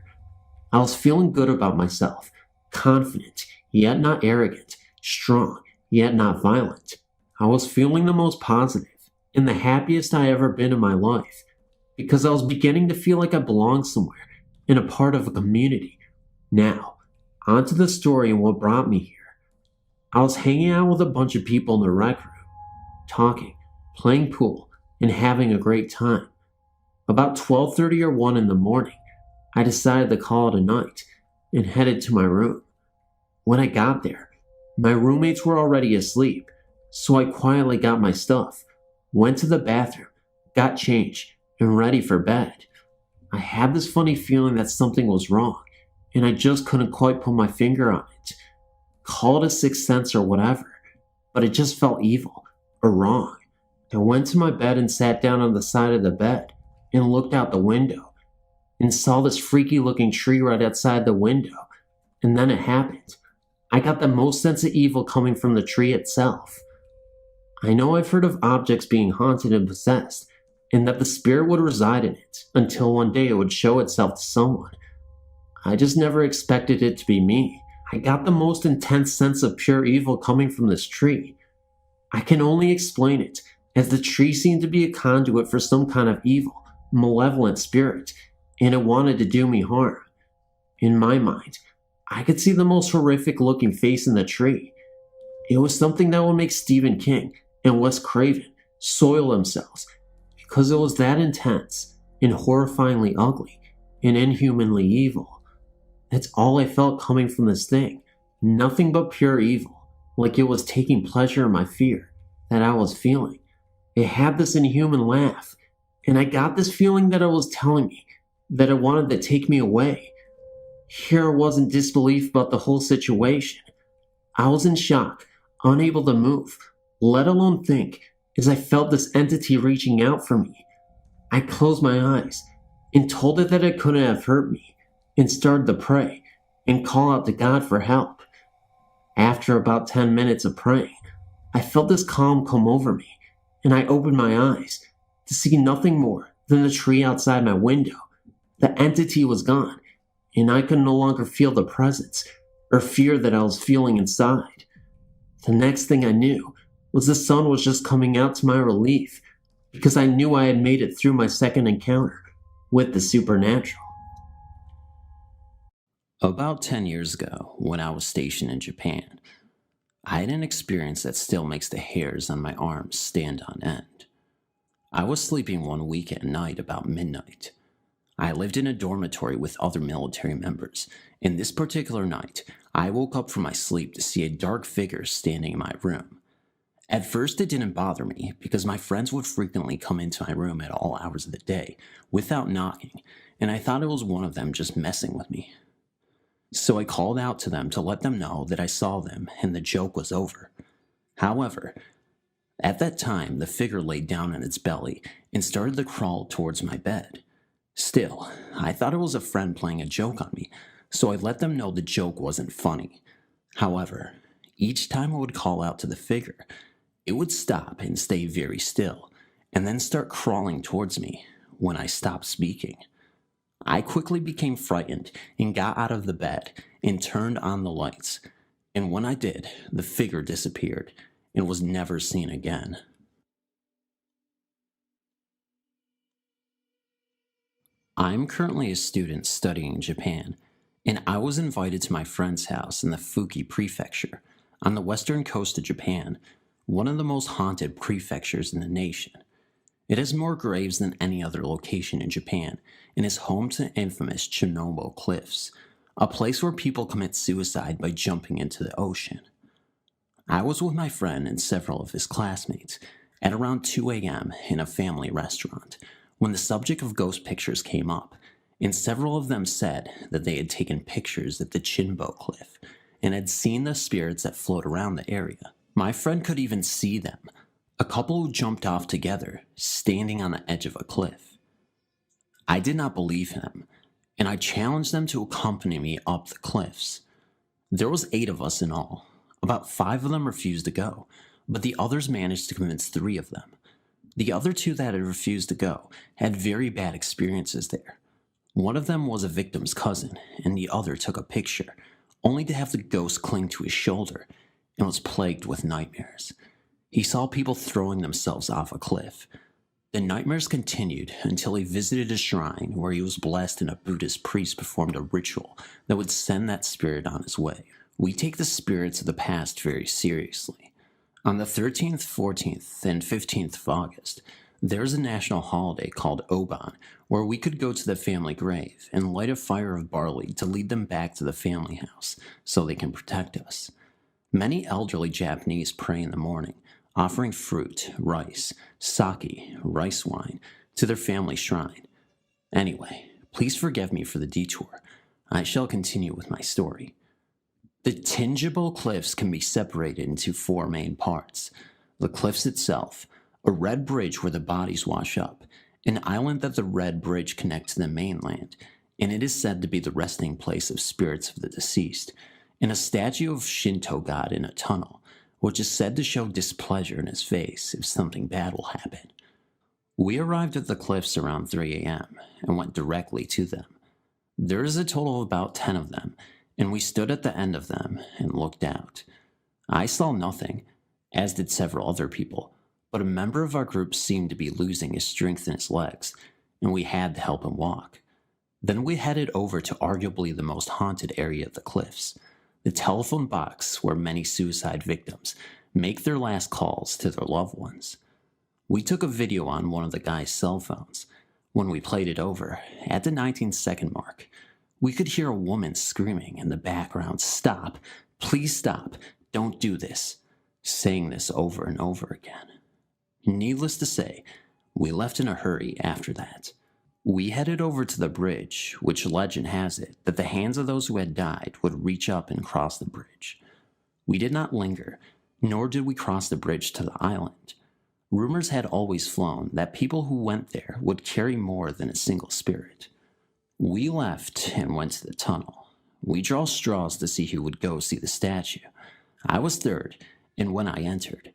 I was feeling good about myself, confident, yet not arrogant, strong, yet not violent. I was feeling the most positive and the happiest I ever been in my life, because I was beginning to feel like I belonged somewhere and a part of a community. Now, on to the story and what brought me here. I was hanging out with a bunch of people in the rec room, talking, playing pool, and having a great time. About 12:30 or 1 in the morning, I decided to call it a night and headed to my room. When I got there, my roommates were already asleep, so I quietly got my stuff, went to the bathroom, got changed, and ready for bed. I had this funny feeling that something was wrong, and I just couldn't quite put my finger on it. Call it a sixth sense or whatever, but it just felt evil or wrong. I went to my bed and sat down on the side of the bed and looked out the window and saw this freaky looking tree right outside the window. And then it happened. I got the most sense of evil coming from the tree itself. I know I've heard of objects being haunted and possessed, and that the spirit would reside in it until one day it would show itself to someone. I just never expected it to be me. I got the most intense sense of pure evil coming from this tree. I can only explain it as the tree seemed to be a conduit for some kind of evil, malevolent spirit, and it wanted to do me harm. In my mind, I could see the most horrific looking face in the tree. It was something that would make Stephen King and Wes Craven soil themselves, because it was that intense and horrifyingly ugly and inhumanly evil. That's all I felt coming from this thing. Nothing but pure evil, like it was taking pleasure in my fear that I was feeling. It had this inhuman laugh, and I got this feeling that it was telling me that it wanted to take me away. Here was in disbelief about the whole situation. I was in shock, unable to move, let alone think, as I felt this entity reaching out for me. I closed my eyes and told it that it couldn't have hurt me, and started to pray and call out to God for help. After about 10 minutes of praying, I felt this calm come over me, and I opened my eyes to see nothing more than the tree outside my window. The entity was gone, and I could no longer feel the presence or fear that I was feeling inside. The next thing I knew was the sun was just coming out to my relief, because I knew I had made it through my second encounter with the supernatural. About 10 years ago, when I was stationed in Japan, I had an experience that still makes the hairs on my arms stand on end. I was sleeping one week at night about midnight. I lived in a dormitory with other military members, and this particular night, I woke up from my sleep to see a dark figure standing in my room. At first, it didn't bother me because my friends would frequently come into my room at all hours of the day without knocking, and I thought it was one of them just messing with me. So I called out to them to let them know that I saw them and the joke was over. However, at that time, the figure laid down on its belly and started to crawl towards my bed. Still, I thought it was a friend playing a joke on me, so I let them know the joke wasn't funny. However, each time I would call out to the figure, it would stop and stay very still, and then start crawling towards me when I stopped speaking. I quickly became frightened and got out of the bed and turned on the lights, and when I did, the figure disappeared and was never seen again. I'm currently a student studying in Japan, and I was invited to my friend's house in the Fuki Prefecture, on the western coast of Japan, one of the most haunted prefectures in the nation. It has more graves than any other location in Japan, and is home to the infamous Chernobyl Cliffs, a place where people commit suicide by jumping into the ocean. I was with my friend and several of his classmates at around 2 a.m. in a family restaurant when the subject of ghost pictures came up, and several of them said that they had taken pictures at the Chinbo Cliff and had seen the spirits that float around the area. My friend could even see them, a couple who jumped off together, standing on the edge of a cliff. I did not believe him, and I challenged them to accompany me up the cliffs. There was 8 of us in all. About 5 of them refused to go, but the others managed to convince 3 of them. The other 2 that had refused to go had very bad experiences there. One of them was a victim's cousin, and the other took a picture, only to have the ghost cling to his shoulder, and was plagued with nightmares. He saw people throwing themselves off a cliff. The nightmares continued until he visited a shrine where he was blessed and a Buddhist priest performed a ritual that would send that spirit on his way. We take the spirits of the past very seriously. On the 13th, 14th, and 15th of August, there's a national holiday called Oban, where we could go to the family grave and light a fire of barley to lead them back to the family house so they can protect us. Many elderly Japanese pray in the morning, offering fruit, rice, sake, rice wine to their family shrine. Anyway, please forgive me for the detour. I shall continue with my story. The Chinbo Cliffs can be separated into 4 main parts: the cliffs itself, a red bridge where the bodies wash up, an island that the red bridge connects to the mainland, and it is said to be the resting place of spirits of the deceased, and a statue of Shinto god in a tunnel, which is said to show displeasure in his face if something bad will happen. We arrived at the cliffs around 3 a.m. and went directly to them. There is a total of about 10 of them, and we stood at the end of them and looked out. I saw nothing, as did several other people, but a member of our group seemed to be losing his strength in his legs, and we had to help him walk. Then we headed over to arguably the most haunted area of the cliffs, the telephone box where many suicide victims make their last calls to their loved ones. We took a video on one of the guy's cell phones. When we played it over, at the 19-second mark, we could hear a woman screaming in the background, "Stop, please stop, don't do this," saying this over and over again. Needless to say, we left in a hurry after that. We headed over to the bridge, which legend has it that the hands of those who had died would reach up and cross the bridge. We did not linger, nor did we cross the bridge to the island. Rumors had always flown that people who went there would carry more than a single spirit. We left and went to the tunnel. We drew straws to see who would go see the statue. I was third, and when I entered,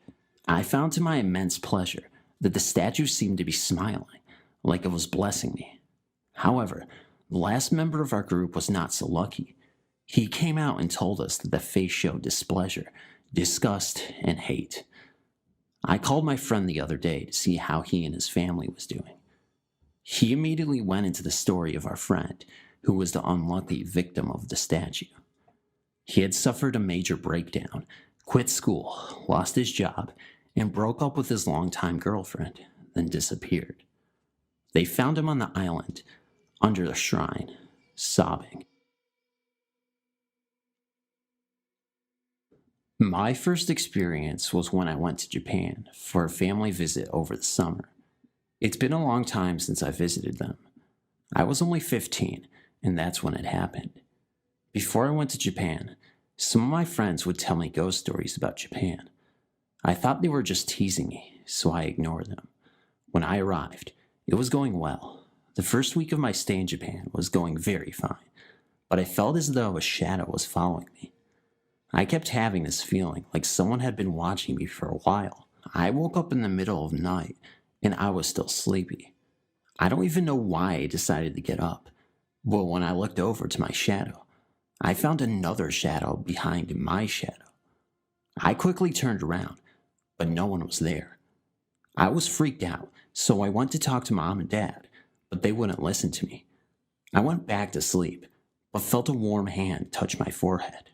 I found to my immense pleasure that the statue seemed to be smiling, like it was blessing me. However, the last member of our group was not so lucky. He came out and told us that the face showed displeasure, disgust, and hate. I called my friend the other day to see how he and his family was doing. He immediately went into the story of our friend, who was the unlucky victim of the statue. He had suffered a major breakdown, quit school, lost his job, and broke up with his longtime girlfriend, then disappeared. They found him on the island, under the shrine, sobbing. My first experience was when I went to Japan for a family visit over the summer. It's been a long time since I visited them. I was only 15, and that's when it happened. Before I went to Japan, some of my friends would tell me ghost stories about Japan. I thought they were just teasing me, so I ignored them. When I arrived, it was going well. The first week of my stay in Japan was going very fine, but I felt as though a shadow was following me. I kept having this feeling like someone had been watching me for a while. I woke up in the middle of the night, and I was still sleepy. I don't even know why I decided to get up, but when I looked over to my shadow, I found another shadow behind my shadow. I quickly turned around, but no one was there. I was freaked out, so I went to talk to Mom and Dad, but they wouldn't listen to me. I went back to sleep, but felt a warm hand touch my forehead.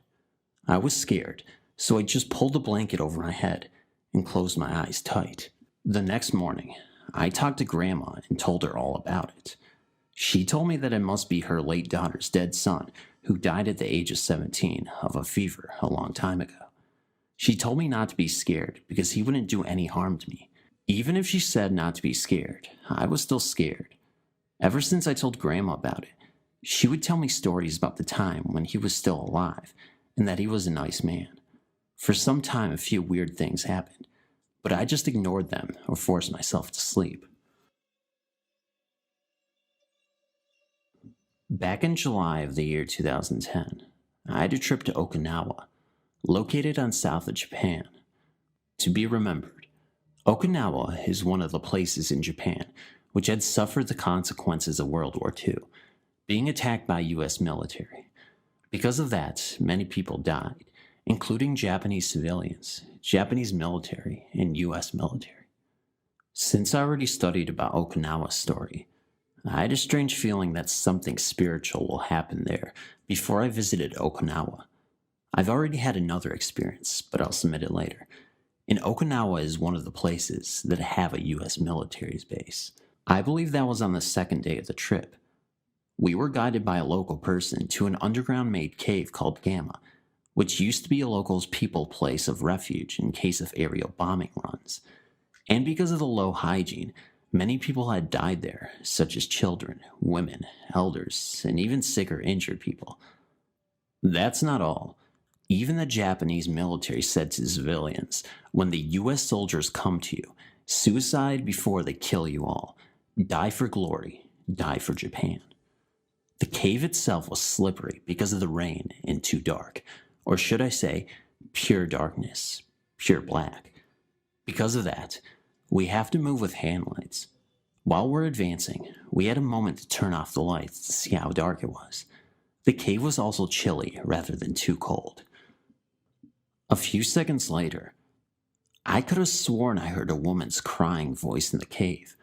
I was scared, so I just pulled the blanket over my head and closed my eyes tight. The next morning, I talked to Grandma and told her all about it. She told me that it must be her late daughter's dead son, who died at the age of 17 of a fever a long time ago. She told me not to be scared because he wouldn't do any harm to me. Even if she said not to be scared, I was still scared. Ever since I told Grandma about it, she would tell me stories about the time when he was still alive and that he was a nice man. For some time, a few weird things happened, but I just ignored them or forced myself to sleep. Back in July of the year 2010, I had a trip to Okinawa, located on south of Japan. To be remembered, Okinawa is one of the places in Japan which had suffered the consequences of World War II, being attacked by US military. Because of that, many people died, including Japanese civilians, Japanese military, and US military. Since I already studied about Okinawa's story, I had a strange feeling that something spiritual will happen there before I visited Okinawa. I've already had another experience, but I'll submit it later. And Okinawa is one of the places that have a US military base. I believe that was on the second day of the trip. We were guided by a local person to an underground-made cave called Gamma, which used to be a local's people place of refuge in case of aerial bombing runs. And because of the low hygiene, many people had died there, such as children, women, elders, and even sick or injured people. That's not all. Even the Japanese military said to civilians, when the US soldiers come to you, suicide before they kill you all. Die for glory, die for Japan. The cave itself was slippery because of the rain and too dark, or should I say, pure darkness, pure black. Because of that, we have to move with hand lights. While we're advancing, we had a moment to turn off the lights to see how dark it was. The cave was also chilly rather than too cold. A few seconds later, I could have sworn I heard a woman's crying voice in the cave,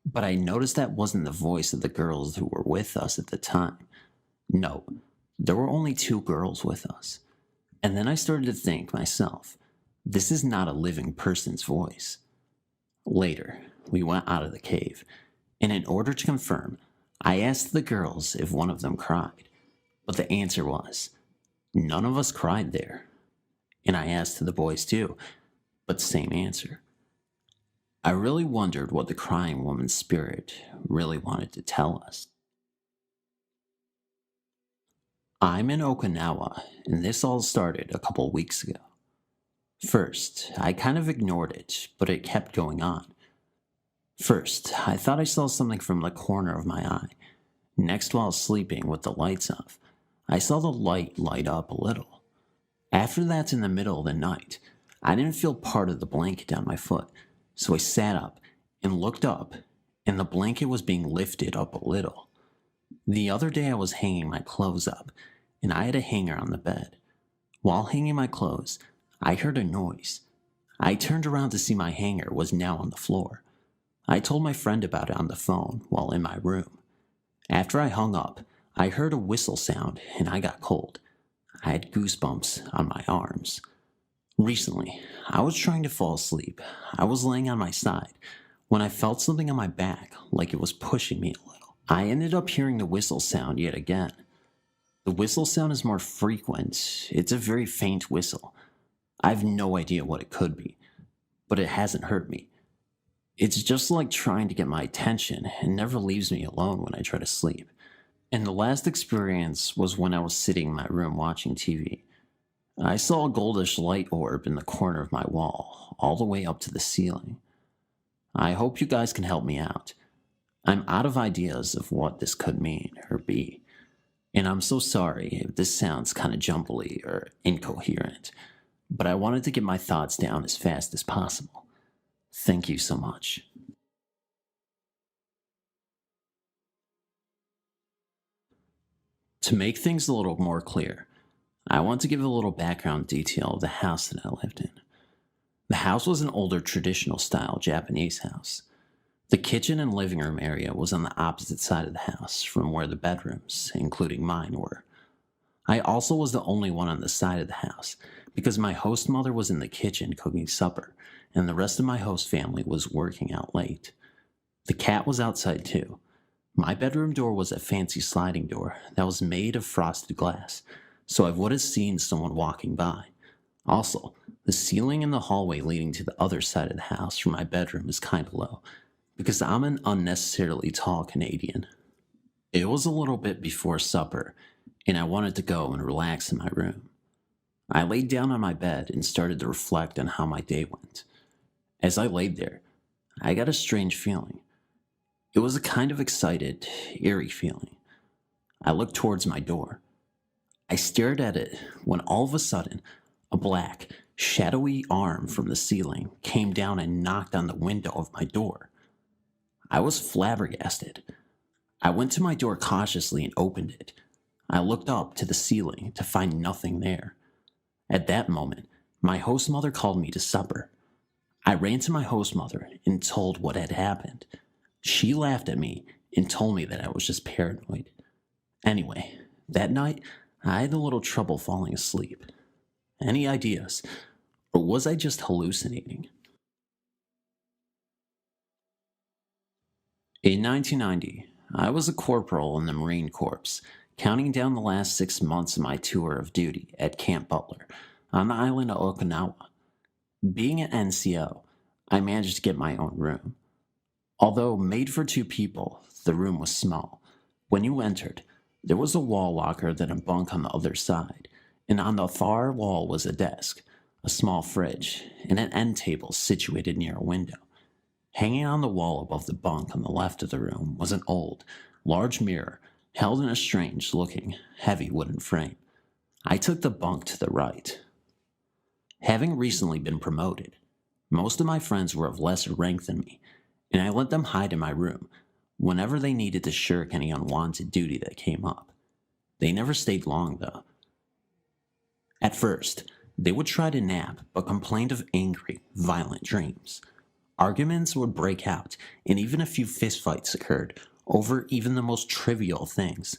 but I noticed that wasn't the voice of the girls who were with us at the time. No, there were only 2 girls with us. And then I started to think myself, this is not a living person's voice. Later, we went out of the cave, and in order to confirm, I asked the girls if one of them cried, but the answer was, none of us cried there. And I asked the boys too, but same answer. I really wondered what the crying woman's spirit really wanted to tell us. I'm in Okinawa, and this all started a couple weeks ago. First, I kind of ignored it, but it kept going on. First, I thought I saw something from the corner of my eye. Next, while sleeping with the lights off, I saw the light light up a little. After that, in the middle of the night, I didn't feel part of the blanket on my foot, so I sat up and looked up, and the blanket was being lifted up a little. The other day I was hanging my clothes up, and I had a hanger on the bed. While hanging my clothes, I heard a noise. I turned around to see my hanger was now on the floor. I told my friend about it on the phone while in my room. After I hung up, I heard a whistle sound, and I got cold. I had goosebumps on my arms. Recently, I was trying to fall asleep. I was laying on my side when I felt something on my back like it was pushing me a little. I ended up hearing the whistle sound yet again. The whistle sound is more frequent. It's a very faint whistle. I have no idea what it could be, but it hasn't hurt me. It's just like trying to get my attention and never leaves me alone when I try to sleep. And the last experience was when I was sitting in my room watching TV. I saw a goldish light orb in the corner of my wall, all the way up to the ceiling. I hope you guys can help me out. I'm out of ideas of what this could mean or be, and I'm so sorry if this sounds kind of jumbly or incoherent, but I wanted to get my thoughts down as fast as possible. Thank you so much. To make things a little more clear, I want to give a little background detail of the house that I lived in. The house was an older traditional style Japanese house. The kitchen and living room area was on the opposite side of the house from where the bedrooms, including mine, were. I also was the only one on the side of the house because my host mother was in the kitchen cooking supper, and the rest of my host family was working out late. The cat was outside too. My bedroom door was a fancy sliding door that was made of frosted glass, so I would have seen someone walking by. Also, the ceiling in the hallway leading to the other side of the house from my bedroom is kind of low, because I'm an unnecessarily tall Canadian. It was a little bit before supper, and I wanted to go and relax in my room. I laid down on my bed and started to reflect on how my day went. As I laid there, I got a strange feeling. It was a kind of excited, eerie feeling. I looked towards my door. I stared at it when all of a sudden, a black, shadowy arm from the ceiling came down and knocked on the window of my door. I was flabbergasted. I went to my door cautiously and opened it. I looked up to the ceiling to find nothing there. At that moment, my host mother called me to supper. I ran to my host mother and told what had happened. She laughed at me and told me that I was just paranoid. Anyway, that night, I had a little trouble falling asleep. Any ideas? Or was I just hallucinating? In 1990, I was a corporal in the Marine Corps, counting down the last 6 months of my tour of duty at Camp Butler on the island of Okinawa. Being an NCO, I managed to get my own room. Although made for 2 people, the room was small. When you entered, there was a wall locker, then a bunk on the other side, and on the far wall was a desk, a small fridge, and an end table situated near a window. Hanging on the wall above the bunk on the left of the room was an old, large mirror held in a strange-looking, heavy wooden frame. I took the bunk to the right. Having recently been promoted, most of my friends were of lesser rank than me, and I let them hide in my room whenever they needed to shirk any unwanted duty that came up. They never stayed long, though. At first, they would try to nap, but complained of angry, violent dreams. Arguments would break out, and even a few fistfights occurred over even the most trivial things.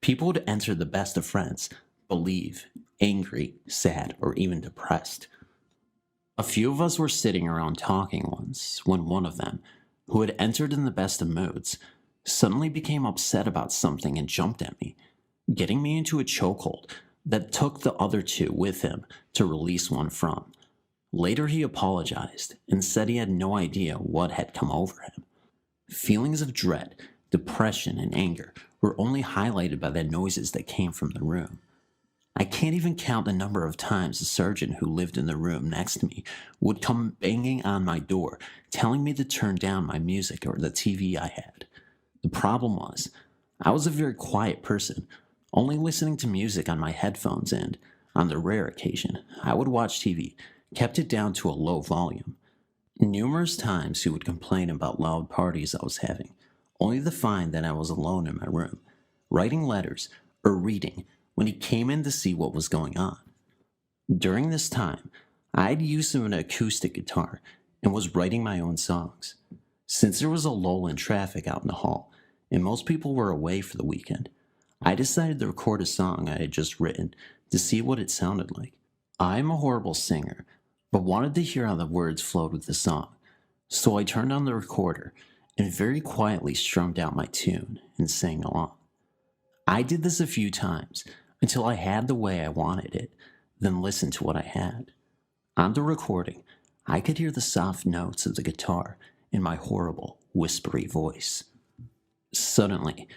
People would enter the best of friends, believe, angry, sad, or even depressed. A few of us were sitting around talking once, when one of them, who had entered in the best of moods, suddenly became upset about something and jumped at me, getting me into a chokehold that took the other 2 with him to release one from. Later he apologized and said he had no idea what had come over him. Feelings of dread, depression, and anger were only highlighted by the noises that came from the room. I can't even count the number of times the sergeant who lived in the room next to me would come banging on my door, telling me to turn down my music or the TV I had. The problem was, I was a very quiet person, only listening to music on my headphones, and, on the rare occasion, I would watch TV, kept it down to a low volume. Numerous times he would complain about loud parties I was having, only to find that I was alone in my room, writing letters or reading when he came in to see what was going on. During this time, I had used an acoustic guitar and was writing my own songs. Since there was a lull in traffic out in the hall, and most people were away for the weekend, I decided to record a song I had just written to see what it sounded like. I'm a horrible singer, but wanted to hear how the words flowed with the song, so I turned on the recorder and very quietly strummed out my tune and sang along. I did this a few times until I had the way I wanted it, then listened to what I had. On the recording, I could hear the soft notes of the guitar in my horrible, whispery voice. Suddenly,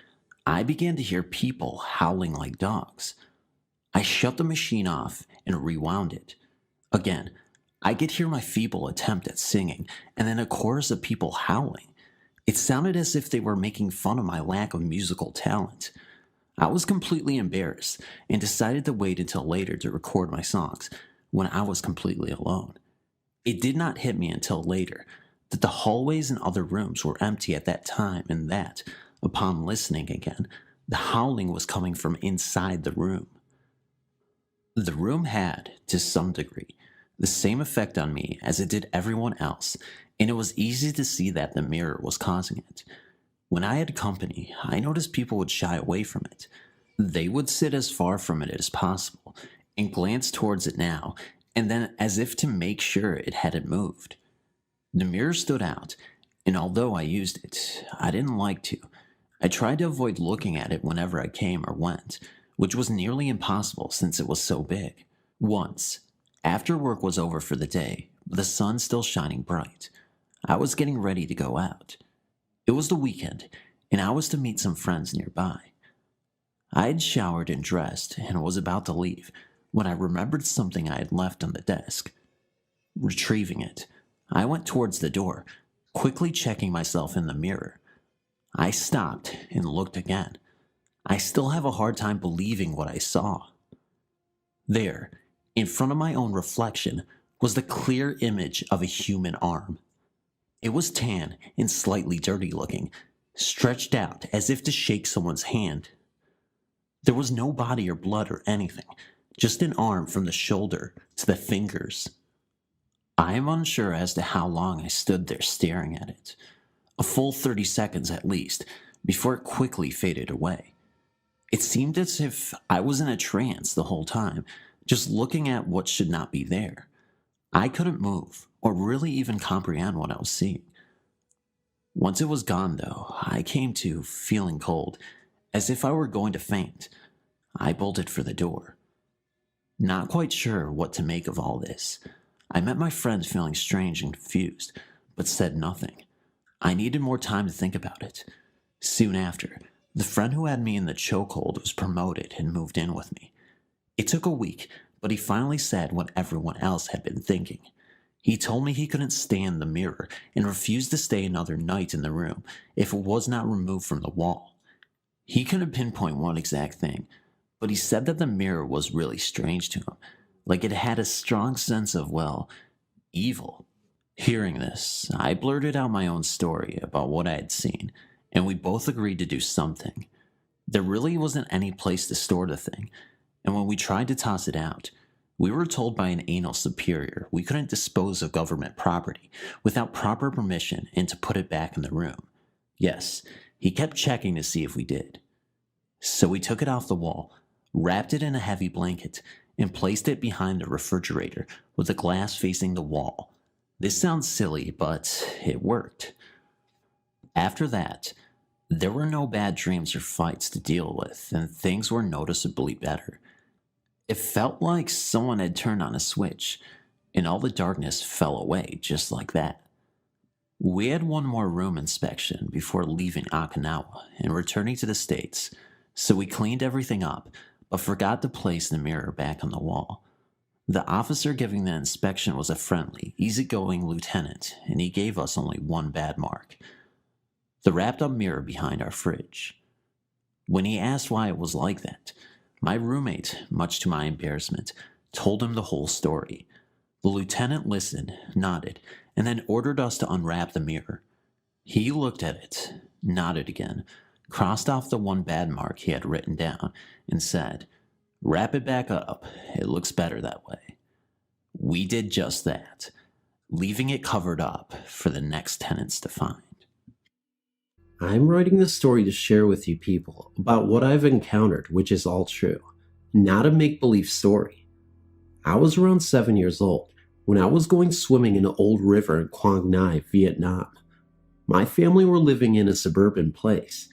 I began to hear people howling like dogs. I shut the machine off and rewound it. Again, I could hear my feeble attempt at singing, and then a chorus of people howling. It sounded as if they were making fun of my lack of musical talent. I was completely embarrassed and decided to wait until later to record my songs when I was completely alone. It did not hit me until later that the hallways and other rooms were empty at that time, and that, upon listening again, the howling was coming from inside the room. The room had, to some degree, the same effect on me as it did everyone else, and it was easy to see that the mirror was causing it. When I had company, I noticed people would shy away from it. They would sit as far from it as possible and glance towards it now and then as if to make sure it hadn't moved. The mirror stood out, and although I used it, I didn't like to. I tried to avoid looking at it whenever I came or went, which was nearly impossible since it was so big. Once, after work was over for the day, with the sun still shining bright, I was getting ready to go out. It was the weekend, and I was to meet some friends nearby. I had showered and dressed and was about to leave when I remembered something I had left on the desk. Retrieving it, I went towards the door, quickly checking myself in the mirror. I stopped and looked again. I still have a hard time believing what I saw. There, in front of my own reflection, was the clear image of a human arm. It was tan and slightly dirty looking, stretched out as if to shake someone's hand. There was no body or blood or anything, just an arm from the shoulder to the fingers. I am unsure as to how long I stood there staring at it. A full 30 seconds at least, before it quickly faded away. It seemed as if I was in a trance the whole time, just looking at what should not be there. I couldn't move, or really even comprehend what I was seeing. Once it was gone, though, I came to feeling cold, as if I were going to faint. I bolted for the door. Not quite sure what to make of all this, I met my friends feeling strange and confused, but said nothing. I needed more time to think about it. Soon after, the friend who had me in the chokehold was promoted and moved in with me. It took a week, but he finally said what everyone else had been thinking. He told me he couldn't stand the mirror and refused to stay another night in the room if it was not removed from the wall. He couldn't pinpoint one exact thing, but he said that the mirror was really strange to him, like it had a strong sense of, well, evil. Hearing this, I blurted out my own story about what I had seen, and we both agreed to do something. There really wasn't any place to store the thing, and when we tried to toss it out, we were told by an anal superior we couldn't dispose of government property without proper permission and to put it back in the room. Yes, he kept checking to see if we did. So we took it off the wall, wrapped it in a heavy blanket, and placed it behind the refrigerator with the glass facing the wall. This sounds silly, but it worked. After that, there were no bad dreams or fights to deal with, and things were noticeably better. It felt like someone had turned on a switch, and all the darkness fell away just like that. We had one more room inspection before leaving Okinawa and returning to the States, so we cleaned everything up, but forgot to place the mirror back on the wall. The officer giving the inspection was a friendly, easygoing lieutenant, and he gave us only one bad mark: the wrapped-up mirror behind our fridge. When he asked why it was like that, my roommate, much to my embarrassment, told him the whole story. The lieutenant listened, nodded, and then ordered us to unwrap the mirror. He looked at it, nodded again, crossed off the one bad mark he had written down, and said, "Wrap it back up. It looks better that way." We did just that, leaving it covered up for the next tenants to find. I'm writing this story to share with you people about what I've encountered, which is all true, not a make-believe story. I was around 7 years old when I was going swimming in an old river in Quang Ngai, Vietnam. My family were living in a suburban place.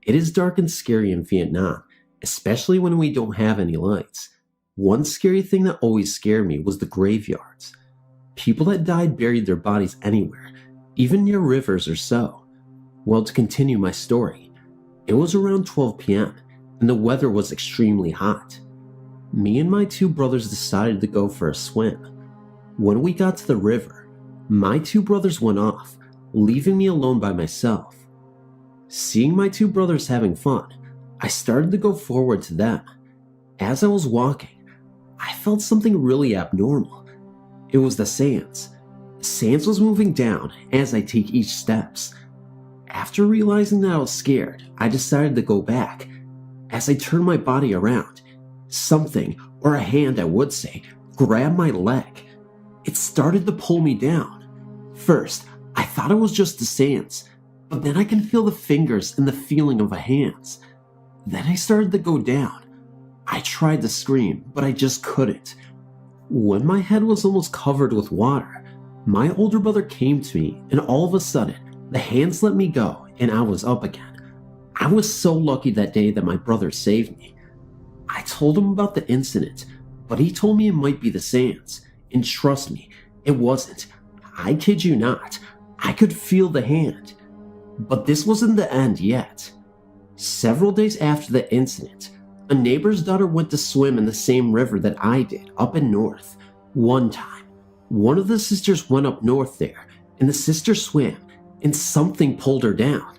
It is dark and scary in Vietnam, especially when we don't have any lights. One scary thing that always scared me was the graveyards. People that died buried their bodies anywhere, even near rivers or so. Well, to continue my story, it was around 12 p.m. and the weather was extremely hot. Me and my two brothers decided to go for a swim. When we got to the river, my two brothers went off, leaving me alone by myself. Seeing my two brothers having fun, I started to go forward to them. As I was walking, I felt something really abnormal. It was the sands. The sands was moving down as I take each steps. After realizing that I was scared, I decided to go back. As I turned my body around, something, or a hand I would say, grabbed my leg. It started to pull me down. First, I thought it was just the sands, but then I can feel the fingers and the feeling of the hands. Then I started to go down. I tried to scream, but I just couldn't. When my head was almost covered with water, my older brother came to me, and all of a sudden, the hands let me go and I was up again. I was so lucky that day that my brother saved me. I told him about the incident, but he told me it might be the sands, and trust me, it wasn't. I kid you not, I could feel the hand. But this wasn't the end yet. Several days after the incident, a neighbor's daughter went to swim in the same river that I did up in north. One time, one of the sisters went up north there, and the sister swam, and something pulled her down.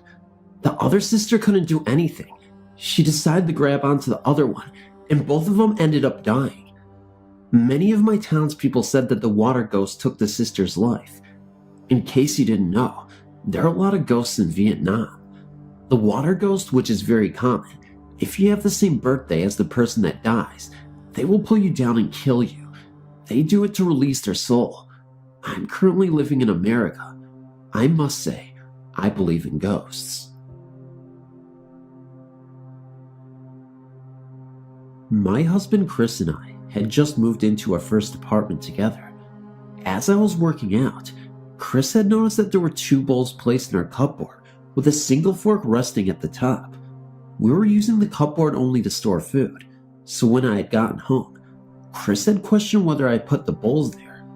The other sister couldn't do anything. She decided to grab onto the other one, and both of them ended up dying. Many of my townspeople said that the water ghost took the sister's life. In case you didn't know, there are a lot of ghosts in Vietnam. The water ghost, which is very common, if you have the same birthday as the person that dies, they will pull you down and kill you. They do it to release their soul. I'm currently living in America. I must say, I believe in ghosts. My husband Chris and I had just moved into our first apartment together. As I was working out, Chris had noticed that there were 2 bowls placed in our cupboard with a single fork resting at the top. We were using the cupboard only to store food, so when I had gotten home, Chris had questioned whether I put the bowls there.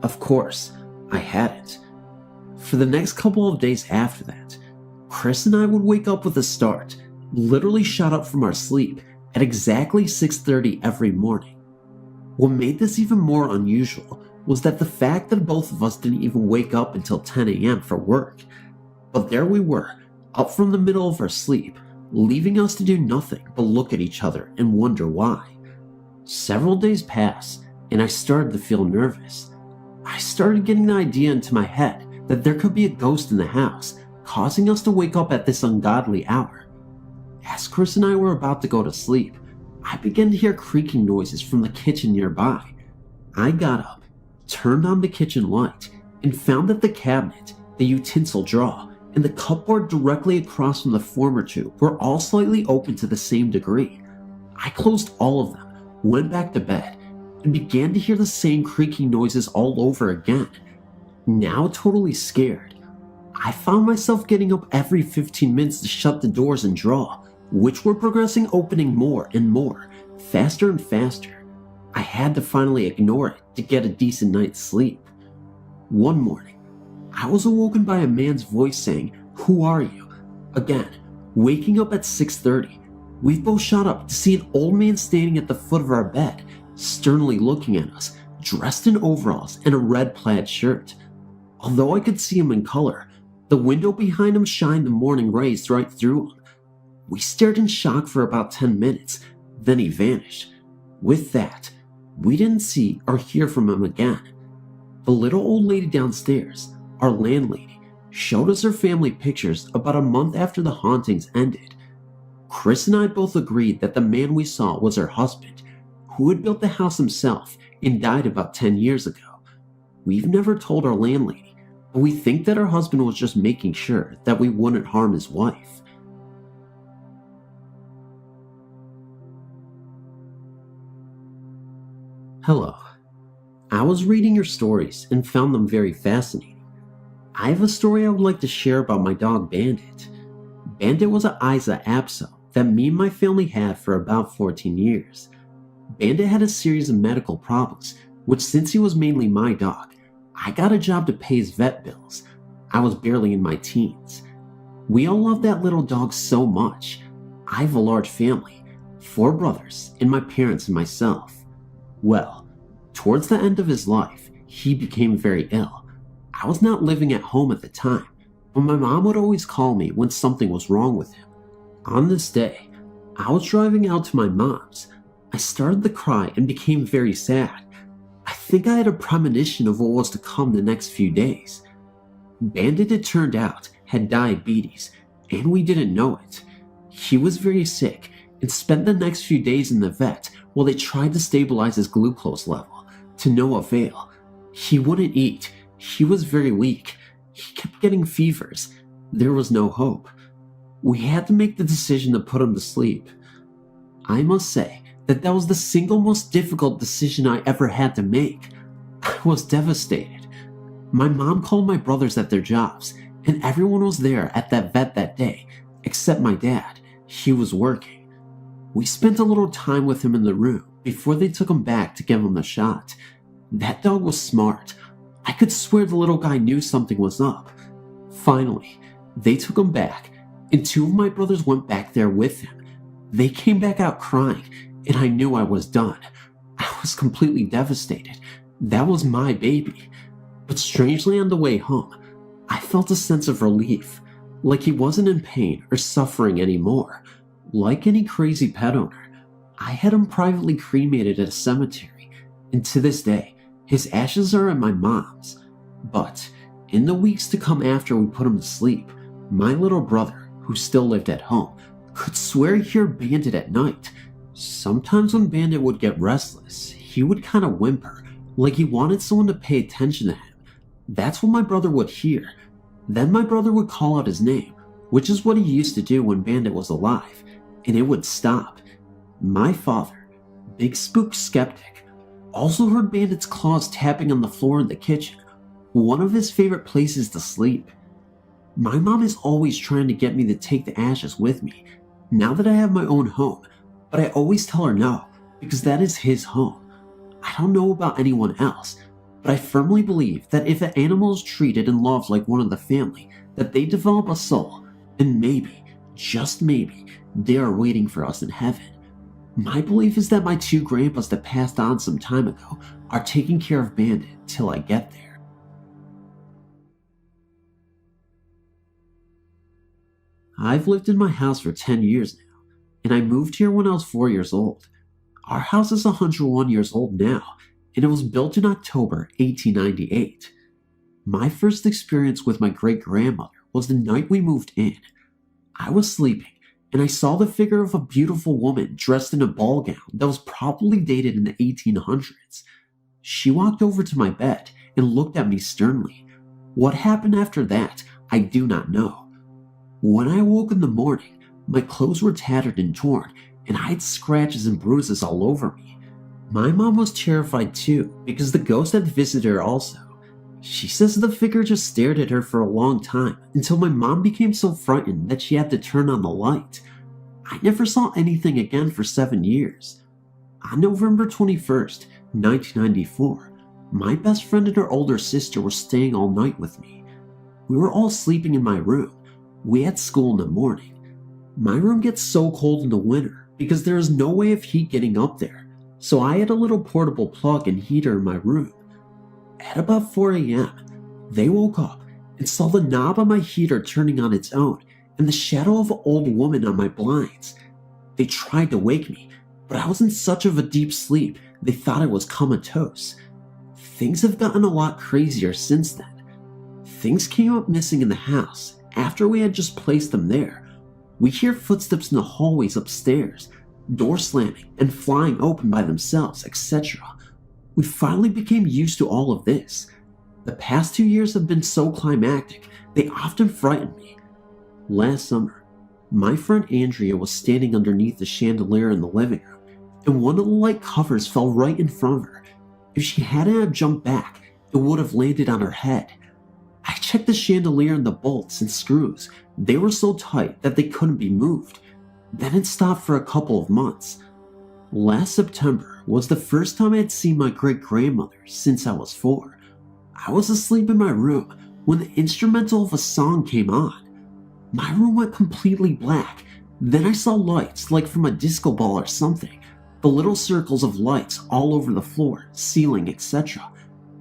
Of course, I hadn't. For the next couple of days after that, Chris and I would wake up with a start, literally shot up from our sleep at exactly 6:30 every morning. What made this even more unusual was that the fact that both of us didn't even wake up until 10 a.m. for work. But there we were, up from the middle of our sleep, leaving us to do nothing but look at each other and wonder why. Several days passed, and I started to feel nervous. I started getting the idea into my head that there could be a ghost in the house, causing us to wake up at this ungodly hour. As Chris and I were about to go to sleep, I began to hear creaking noises from the kitchen nearby. I got up, turned on the kitchen light, and found that the cabinet, the utensil drawer, and the cupboard directly across from the former 2 were all slightly open to the same degree. I closed all of them, went back to bed, and began to hear the same creaking noises all over again. Now totally scared, I found myself getting up every 15 minutes to shut the doors and drawer, which were progressing opening more and more, faster and faster. I had to finally ignore it to get a decent night's sleep. One morning, I was awoken by a man's voice saying, "Who are you?" Again, waking up at 6:30, we both shot up to see an old man standing at the foot of our bed, sternly looking at us, dressed in overalls and a red plaid shirt. Although I could see him in color, the window behind him shined the morning rays right through him. We stared in shock for about 10 minutes, then he vanished. With that, we didn't see or hear from him again. The little old lady downstairs, our landlady, showed us her family pictures about a month after the hauntings ended. Chris and I both agreed that the man we saw was her husband, who had built the house himself and died about 10 years ago. We've never told our landlady, but we think that her husband was just making sure that we wouldn't harm his wife. Hello. I was reading your stories and found them very fascinating. I have a story I would like to share about my dog Bandit. Bandit was an Isa Apso that me and my family had for about 14 years. Bandit had a series of medical problems, which since he was mainly my dog, I got a job to pay his vet bills. I was barely in my teens. We all loved that little dog so much. I have a large family, 4 brothers, and my parents and myself. Well, towards the end of his life, he became very ill. I was not living at home at the time, but my mom would always call me when something was wrong with him. On this day, I was driving out to my mom's. I started to cry and became very sad. I think I had a premonition of what was to come the next few days. Bandit, it turned out, had diabetes, and we didn't know it. He was very sick and spent the next few days in the vet while they tried to stabilize his glucose level, to no avail. He wouldn't eat. He was very weak. He kept getting fevers. There was no hope. We had to make the decision to put him to sleep. I must say that was the single most difficult decision I ever had to make. I was devastated. My mom called my brothers at their jobs, and everyone was there at that vet that day, except my dad. He was working. We spent a little time with him in the room before they took him back to give him the shot. That dog was smart. I could swear the little guy knew something was up. Finally, they took him back, and 2 of my brothers went back there with him. They came back out crying, and I knew I was done. I was completely devastated. That was my baby. But strangely, on the way home, I felt a sense of relief, like he wasn't in pain or suffering anymore. Like any crazy pet owner, I had him privately cremated at a cemetery, and to this day, his ashes are at my mom's. But in the weeks to come after we put him to sleep, my little brother, who still lived at home, could swear he'd hear Bandit at night. Sometimes when Bandit would get restless, he would kind of whimper, like he wanted someone to pay attention to him. That's what my brother would hear. Then my brother would call out his name, which is what he used to do when Bandit was alive, and it would stop. My father, big spook skeptic, also heard Bandit's claws tapping on the floor in the kitchen, one of his favorite places to sleep. My mom is always trying to get me to take the ashes with me, now that I have my own home, but I always tell her no, because that is his home. I don't know about anyone else, but I firmly believe that if an animal is treated and loved like one of the family, that they develop a soul, and maybe, just maybe, they are waiting for us in heaven. My belief is that my 2 grandpas that passed on some time ago are taking care of Bandit till I get there. I've lived in my house for 10 years now, and I moved here when I was 4 years old. Our house is 101 years old now, and it was built in October 1898. My first experience with my great-grandmother was the night we moved in. I was sleeping, and I saw the figure of a beautiful woman dressed in a ball gown that was probably dated in the 1800s. She walked over to my bed and looked at me sternly. What happened after that, I do not know. When I woke in the morning, my clothes were tattered and torn, and I had scratches and bruises all over me. My mom was terrified too, because the ghost had visited her also. She says the figure just stared at her for a long time, until my mom became so frightened that she had to turn on the light. I never saw anything again for 7 years. On November 21st, 1994, my best friend and her older sister were staying all night with me. We were all sleeping in my room. We had school in the morning. My room gets so cold in the winter because there is no way of heat getting up there, so I had a little portable plug and heater in my room. At about 4 a.m., they woke up and saw the knob on my heater turning on its own and the shadow of an old woman on my blinds. They tried to wake me, but I was in such of a deep sleep they thought I was comatose. Things have gotten a lot crazier since then. Things came up missing in the house after we had just placed them there. We hear footsteps in the hallways upstairs, doors slamming and flying open by themselves, etc. We finally became used to all of this. The past 2 years have been so climactic, they often frighten me. Last summer, my friend Andrea was standing underneath the chandelier in the living room, and one of the light covers fell right in front of her. If she hadn't jumped back, it would have landed on her head. I checked the chandelier and the bolts and screws. They were so tight that they couldn't be moved. Then it stopped for a couple of months. Last September was the first time I had seen my great-grandmother since I was 4. I was asleep in my room when the instrumental of a song came on. My room went completely black. Then I saw lights like from a disco ball or something. The little circles of lights all over the floor, ceiling, etc.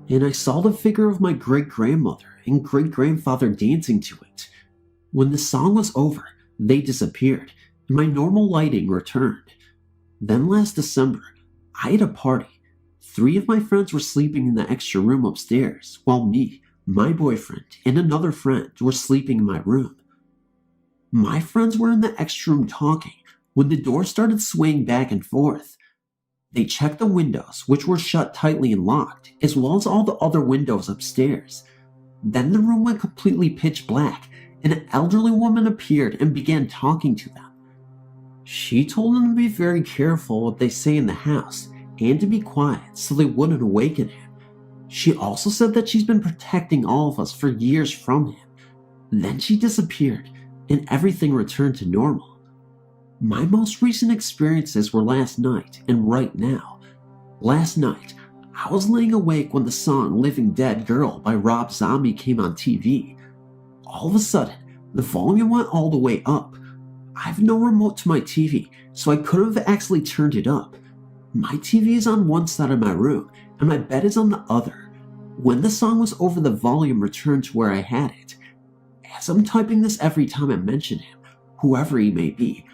And I saw the figure of my great-grandmother and great-grandfather dancing to it. When the song was over, they disappeared, and my normal lighting returned. Then last December, I had a party. 3 of my friends were sleeping in the extra room upstairs, while me, my boyfriend, and another friend were sleeping in my room. My friends were in the extra room talking when the door started swaying back and forth. They checked the windows, which were shut tightly and locked, as well as all the other windows upstairs. Then the room went completely pitch black, an elderly woman appeared and began talking to them. She told them to be very careful what they say in the house and to be quiet so they wouldn't awaken him. She also said that she's been protecting all of us for years from him. Then she disappeared and everything returned to normal. My most recent experiences were last night and right now. Last night, I was laying awake when the song Living Dead Girl by Rob Zombie came on TV. All of a sudden, the volume went all the way up. I have no remote to my TV, so I couldn't have actually turned it up. My TV is on one side of my room, and my bed is on the other. When the song was over, the volume returned to where I had it. As I'm typing this every time I mention him, whoever he may be,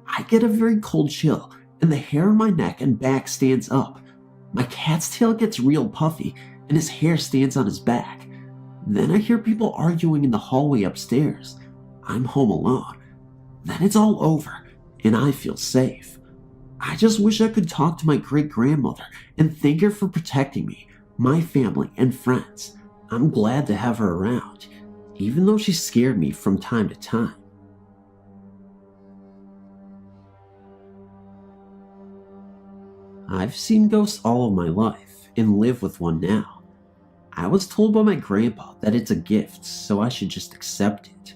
I get a very cold chill, and the hair on my neck and back stands up. My cat's tail gets real puffy, and his hair stands on his back. Then I hear people arguing in the hallway upstairs. I'm home alone. Then it's all over, and I feel safe. I just wish I could talk to my great-grandmother and thank her for protecting me, my family, and friends. I'm glad to have her around, even though she scared me from time to time. I've seen ghosts all of my life and live with one now. I was told by my grandpa that it's a gift, so I should just accept it.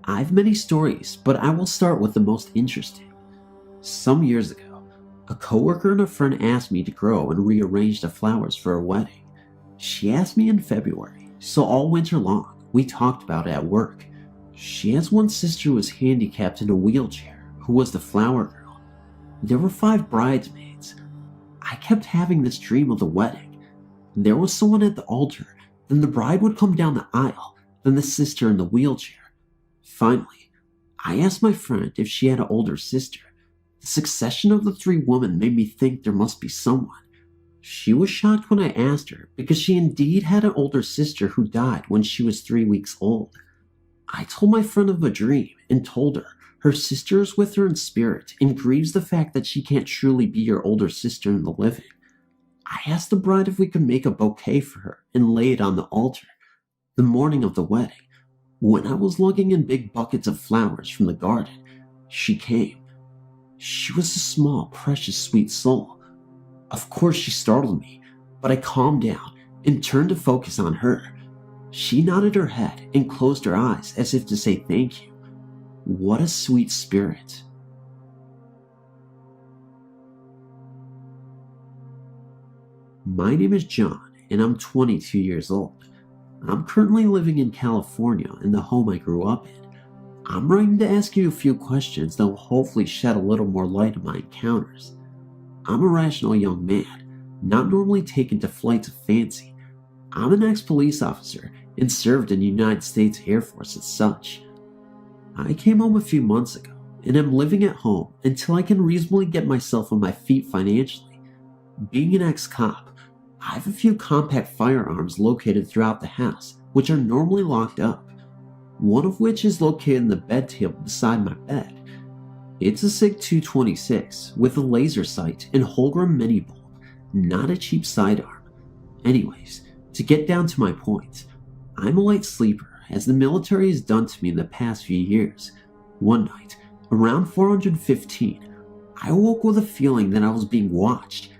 I've many stories, but I will start with the most interesting. Some years ago, a coworker and a friend asked me to grow and rearrange the flowers for a wedding. She asked me in February, so all winter long, we talked about it at work. She has one sister who was handicapped in a wheelchair, who was the flower girl. There were 5 bridesmaids. I kept having this dream of the wedding. There was someone at the altar, then the bride would come down the aisle, then the sister in the wheelchair. Finally, I asked my friend if she had an older sister. The succession of the 3 women made me think there must be someone. She was shocked when I asked her because she indeed had an older sister who died when she was 3 weeks old. I told my friend of a dream and told her sister is with her in spirit and grieves the fact that she can't truly be your older sister in the living. I asked the bride if we could make a bouquet for her and lay it on the altar. The morning of the wedding, when I was lugging in big buckets of flowers from the garden, she came. She was a small, precious, sweet soul. Of course she startled me, but I calmed down and turned to focus on her. She nodded her head and closed her eyes as if to say thank you. What a sweet spirit. My name is John, and I'm 22 years old. I'm currently living in California in the home I grew up in. I'm writing to ask you a few questions that will hopefully shed a little more light on my encounters. I'm a rational young man, not normally taken to flights of fancy. I'm an ex-police officer and served in the United States Air Force as such. I came home a few months ago and am living at home until I can reasonably get myself on my feet financially. Being an ex-cop, I have a few compact firearms located throughout the house, which are normally locked up. One of which is located in the bed table beside my bed. It's a SIG 226 with a laser sight and hologram mini bulb, not a cheap sidearm. Anyways, to get down to my point, I'm a light sleeper as the military has done to me in the past few years. One night, around 415, I woke with a feeling that I was being watched.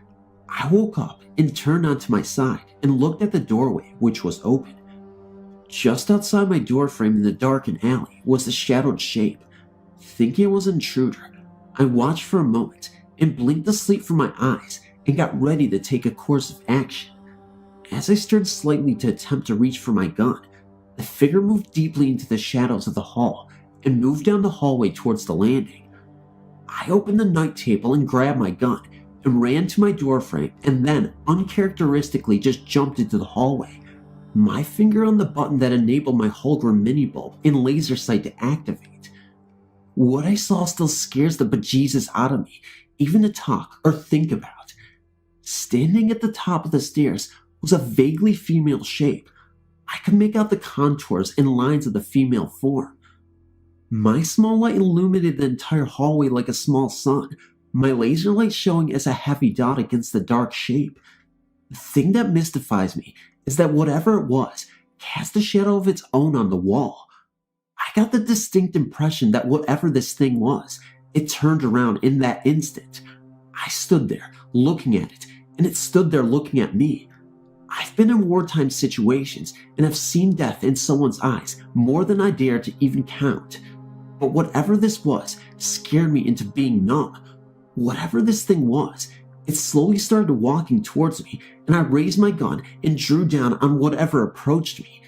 I woke up and turned onto my side and looked at the doorway, which was open. Just outside my doorframe in the darkened alley was a shadowed shape. Thinking it was an intruder, I watched for a moment and blinked the sleep from my eyes and got ready to take a course of action. As I stirred slightly to attempt to reach for my gun, the figure moved deeply into the shadows of the hall and moved down the hallway towards the landing. I opened the night table and grabbed my gun and ran to my doorframe and then uncharacteristically just jumped into the hallway. My finger on the button that enabled my hologram mini bulb and laser sight to activate. What I saw still scares the bejesus out of me, even to talk or think about. Standing at the top of the stairs was a vaguely female shape. I could make out the contours and lines of the female form. My small light illuminated the entire hallway like a small sun, my laser light showing as a heavy dot against the dark shape. The thing that mystifies me is that whatever it was cast a shadow of its own on the wall. I got the distinct impression that whatever this thing was, it turned around in that instant. I stood there looking at it, and it stood there looking at me. I've been in wartime situations and have seen death in someone's eyes more than I dare to even count. But whatever this was scared me into being numb. Whatever this thing was, it slowly started walking towards me, and I raised my gun and drew down on whatever approached me.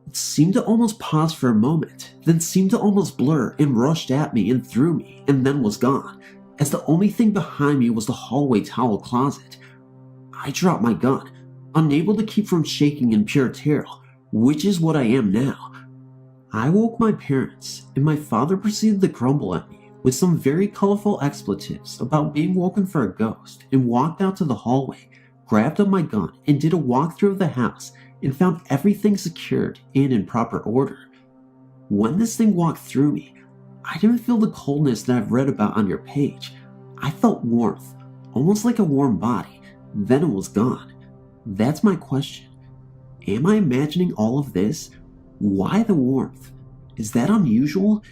It seemed to almost pause for a moment, then seemed to almost blur and rushed at me and through me, and then was gone, as the only thing behind me was the hallway towel closet. I dropped my gun, unable to keep from shaking in pure terror, which is what I am now. I woke my parents, and my father proceeded to grumble at me with some very colorful expletives about being woken for a ghost, and walked out to the hallway, grabbed up my gun, and did a walkthrough of the house, and found everything secured and in proper order. When this thing walked through me, I didn't feel the coldness that I've read about on your page. I felt warmth, almost like a warm body, then it was gone. That's my question. Am I imagining all of this? Why the warmth? Is that unusual?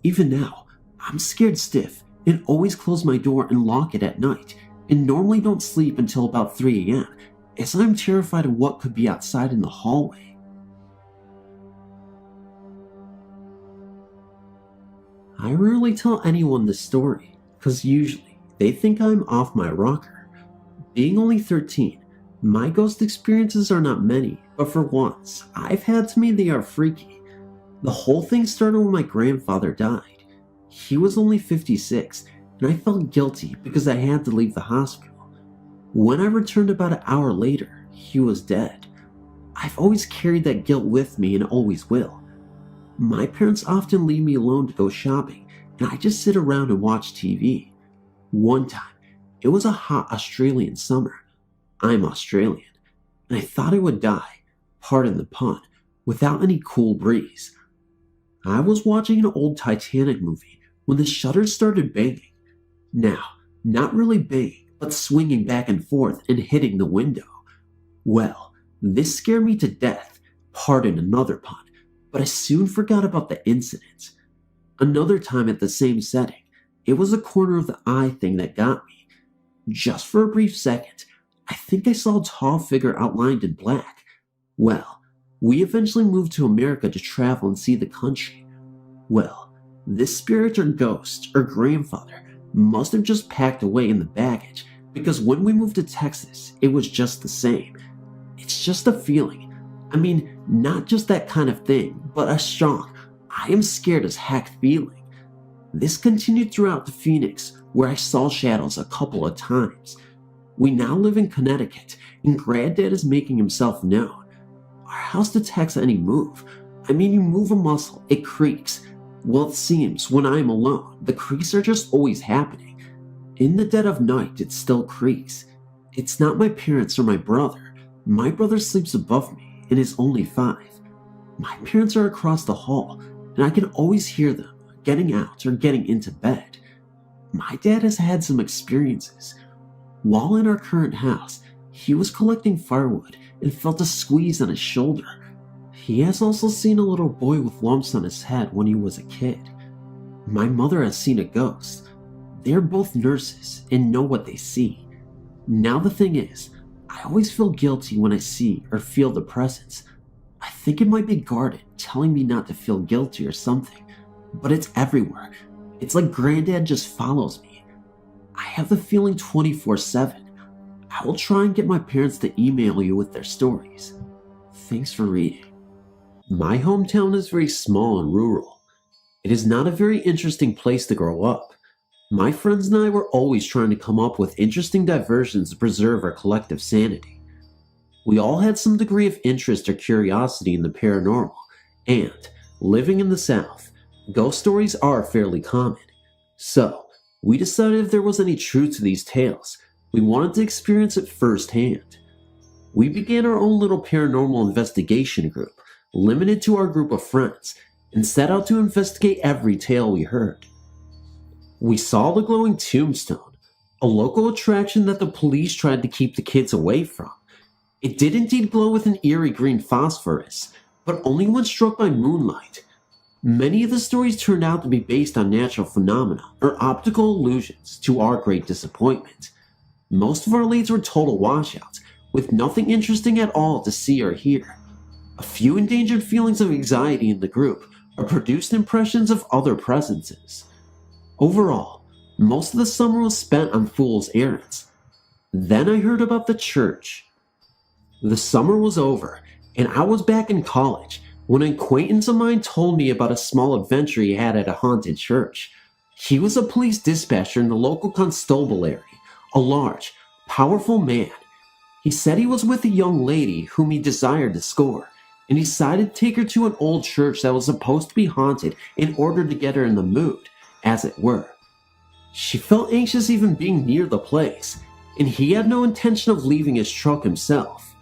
Even now, I'm scared stiff and always close my door and lock it at night, and normally don't sleep until about 3 a.m., as I'm terrified of what could be outside in the hallway. I rarely tell anyone this story, because usually they think I'm off my rocker. Being only 13, my ghost experiences are not many, but for once, I've had to me they are freaky. The whole thing started when my grandfather died. He was only 56, and I felt guilty because I had to leave the hospital. When I returned about an hour later, he was dead. I've always carried that guilt with me and always will. My parents often leave me alone to go shopping, and I just sit around and watch TV. One time, it was a hot Australian summer. I'm Australian, and I thought I would die, pardon the pun, without any cool breeze. I was watching an old Titanic movie when the shutters started banging. Now, not really banging, but swinging back and forth and hitting the window. Well, this scared me to death, pardon another pun, but I soon forgot about the incident. Another time at the same setting, it was a corner of the eye thing that got me. Just for a brief second, I think I saw a tall figure outlined in black. Well, we eventually moved to America to travel and see the country. Well, this spirit or ghost or grandfather must have just packed away in the baggage, because when we moved to Texas, it was just the same. It's just a feeling. I mean, not just that kind of thing, but a strong, I am scared as heck feeling. This continued throughout the Phoenix, where I saw shadows a couple of times. We now live in Connecticut, and Granddad is making himself known. Our house detects any move. I mean, you move a muscle, it creaks. Well, it seems when I'm alone, the creaks are just always happening. In the dead of night, it still creaks. It's not my parents or my brother. My brother sleeps above me and is only 5. My parents are across the hall, and I can always hear them getting out or getting into bed. My dad has had some experiences. While in our current house, he was collecting firewood and felt a squeeze on his shoulder. He has also seen a little boy with lumps on his head when he was a kid. My mother has seen a ghost. They're both nurses and know what they see. Now the thing is, I always feel guilty when I see or feel the presence. I think it might be guarded, telling me not to feel guilty or something, but it's everywhere. It's like Granddad just follows me. I have the feeling 24/7. I will try and get my parents to email you with their stories. Thanks for reading. My hometown is very small and rural. It is not a very interesting place to grow up. My friends and I were always trying to come up with interesting diversions to preserve our collective sanity. We all had some degree of interest or curiosity in the paranormal, and, living in the South, ghost stories are fairly common. So, we decided if there was any truth to these tales, we wanted to experience it firsthand. We began our own little paranormal investigation group, limited to our group of friends, and set out to investigate every tale we heard. We saw the glowing tombstone, a local attraction that the police tried to keep the kids away from. It did indeed glow with an eerie green phosphorus, but only when struck by moonlight. Many of the stories turned out to be based on natural phenomena or optical illusions, to our great disappointment. Most of our leads were total washouts, with nothing interesting at all to see or hear. A few endangered feelings of anxiety in the group or produced impressions of other presences. Overall, most of the summer was spent on fool's errands. Then I heard about the church. The summer was over, and I was back in college when an acquaintance of mine told me about a small adventure he had at a haunted church. He was a police dispatcher in the local constabulary, a large, powerful man. He said he was with a young lady whom he desired to score, and decided to take her to an old church that was supposed to be haunted in order to get her in the mood, as it were. She felt anxious even being near the place, and he had no intention of leaving his truck himself.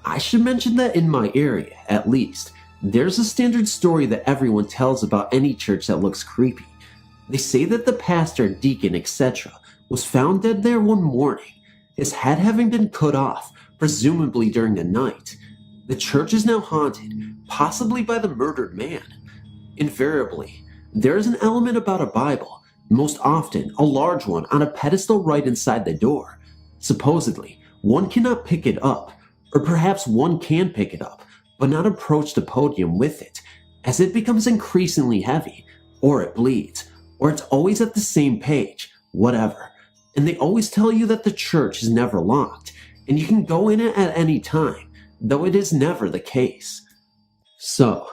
I should mention that in my area, at least, there's a standard story that everyone tells about any church that looks creepy. They say that the pastor, deacon, etc. was found dead there one morning, his head having been cut off, presumably during the night. The church is now haunted, possibly by the murdered man. Invariably, there is an element about a Bible, most often a large one on a pedestal right inside the door. Supposedly, one cannot pick it up, or perhaps one can pick it up, but not approach the podium with it, as it becomes increasingly heavy, or it bleeds, or it's always at the same page, whatever. And they always tell you that the church is never locked, and you can go in it at any time, though it is never the case. So,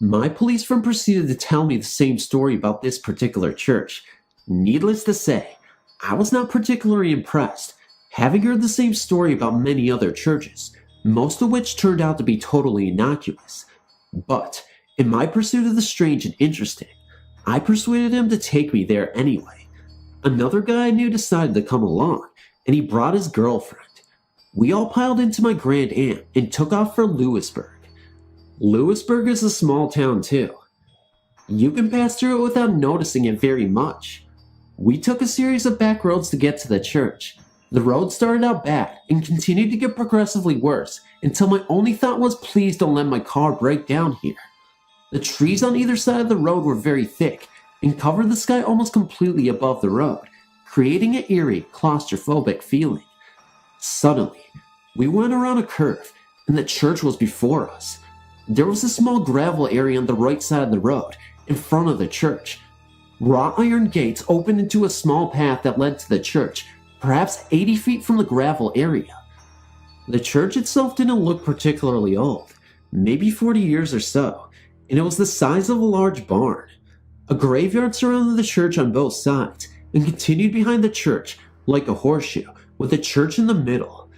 my police friend proceeded to tell me the same story about this particular church. Needless to say, I was not particularly impressed, having heard the same story about many other churches, most of which turned out to be totally innocuous. But, in my pursuit of the strange and interesting, I persuaded him to take me there anyway. Another guy I knew decided to come along, and he brought his girlfriend. We all piled into my Grand Am and took off for Lewisburg. Lewisburg is a small town too. You can pass through it without noticing it very much. We took a series of back roads to get to the church. The road started out bad and continued to get progressively worse until my only thought was, please don't let my car break down here. The trees on either side of the road were very thick and covered the sky almost completely above the road, creating an eerie, claustrophobic feeling. Suddenly, we went around a curve, and the church was before us. There was a small gravel area on the right side of the road, in front of the church. Wrought iron gates opened into a small path that led to the church, perhaps 80 feet from the gravel area. The church itself didn't look particularly old, maybe 40 years or so, and it was the size of a large barn. A graveyard surrounded the church on both sides, and continued behind the church like a horseshoe, with the church in the middle.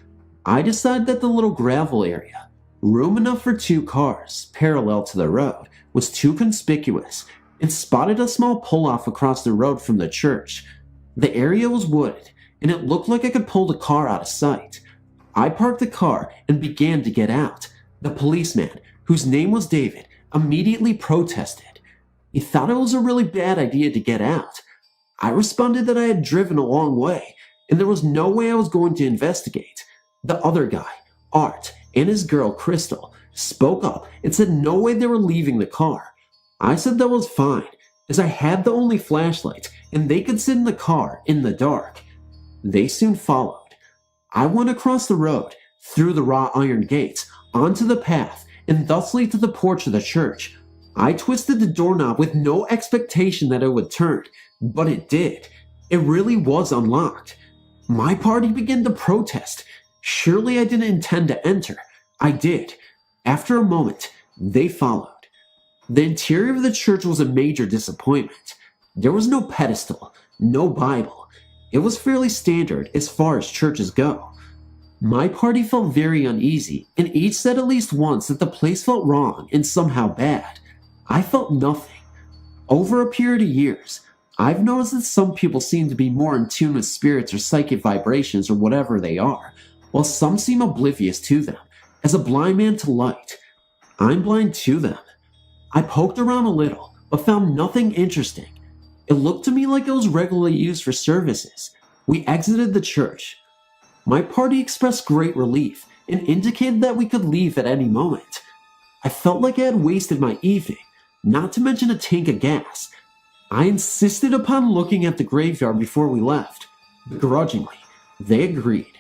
I decided that the little gravel area, room enough for 2 cars, parallel to the road, was too conspicuous, and spotted a small pull-off across the road from the church. The area was wooded, and it looked like I could pull the car out of sight. I parked the car and began to get out. The policeman, whose name was David, immediately protested. He thought it was a really bad idea to get out. I responded that I had driven a long way, and there was no way I was going to investigate. The other guy, Art, and his girl, Crystal, spoke up and said no way they were leaving the car. I said that was fine, as I had the only flashlight, and they could sit in the car in the dark. They soon followed. I went across the road, through the wrought iron gates, onto the path, and thusly to the porch of the church. I twisted the doorknob with no expectation that it would turn, but it did. It really was unlocked. My party began to protest. Surely I didn't intend to enter. I did. After a moment, they followed. The interior of the church was a major disappointment. There was no pedestal, no Bible. It was fairly standard as far as churches go. My party felt very uneasy, and each said at least once that the place felt wrong and somehow bad. I felt nothing. Over a period of years, I've noticed that some people seem to be more in tune with spirits or psychic vibrations or whatever they are, while some seem oblivious to them, as a blind man to light. I'm blind to them. I poked around a little, but found nothing interesting. It looked to me like it was regularly used for services. We exited the church. My party expressed great relief and indicated that we could leave at any moment. I felt like I had wasted my evening, not to mention a tank of gas. I insisted upon looking at the graveyard before we left. Begrudgingly, they agreed.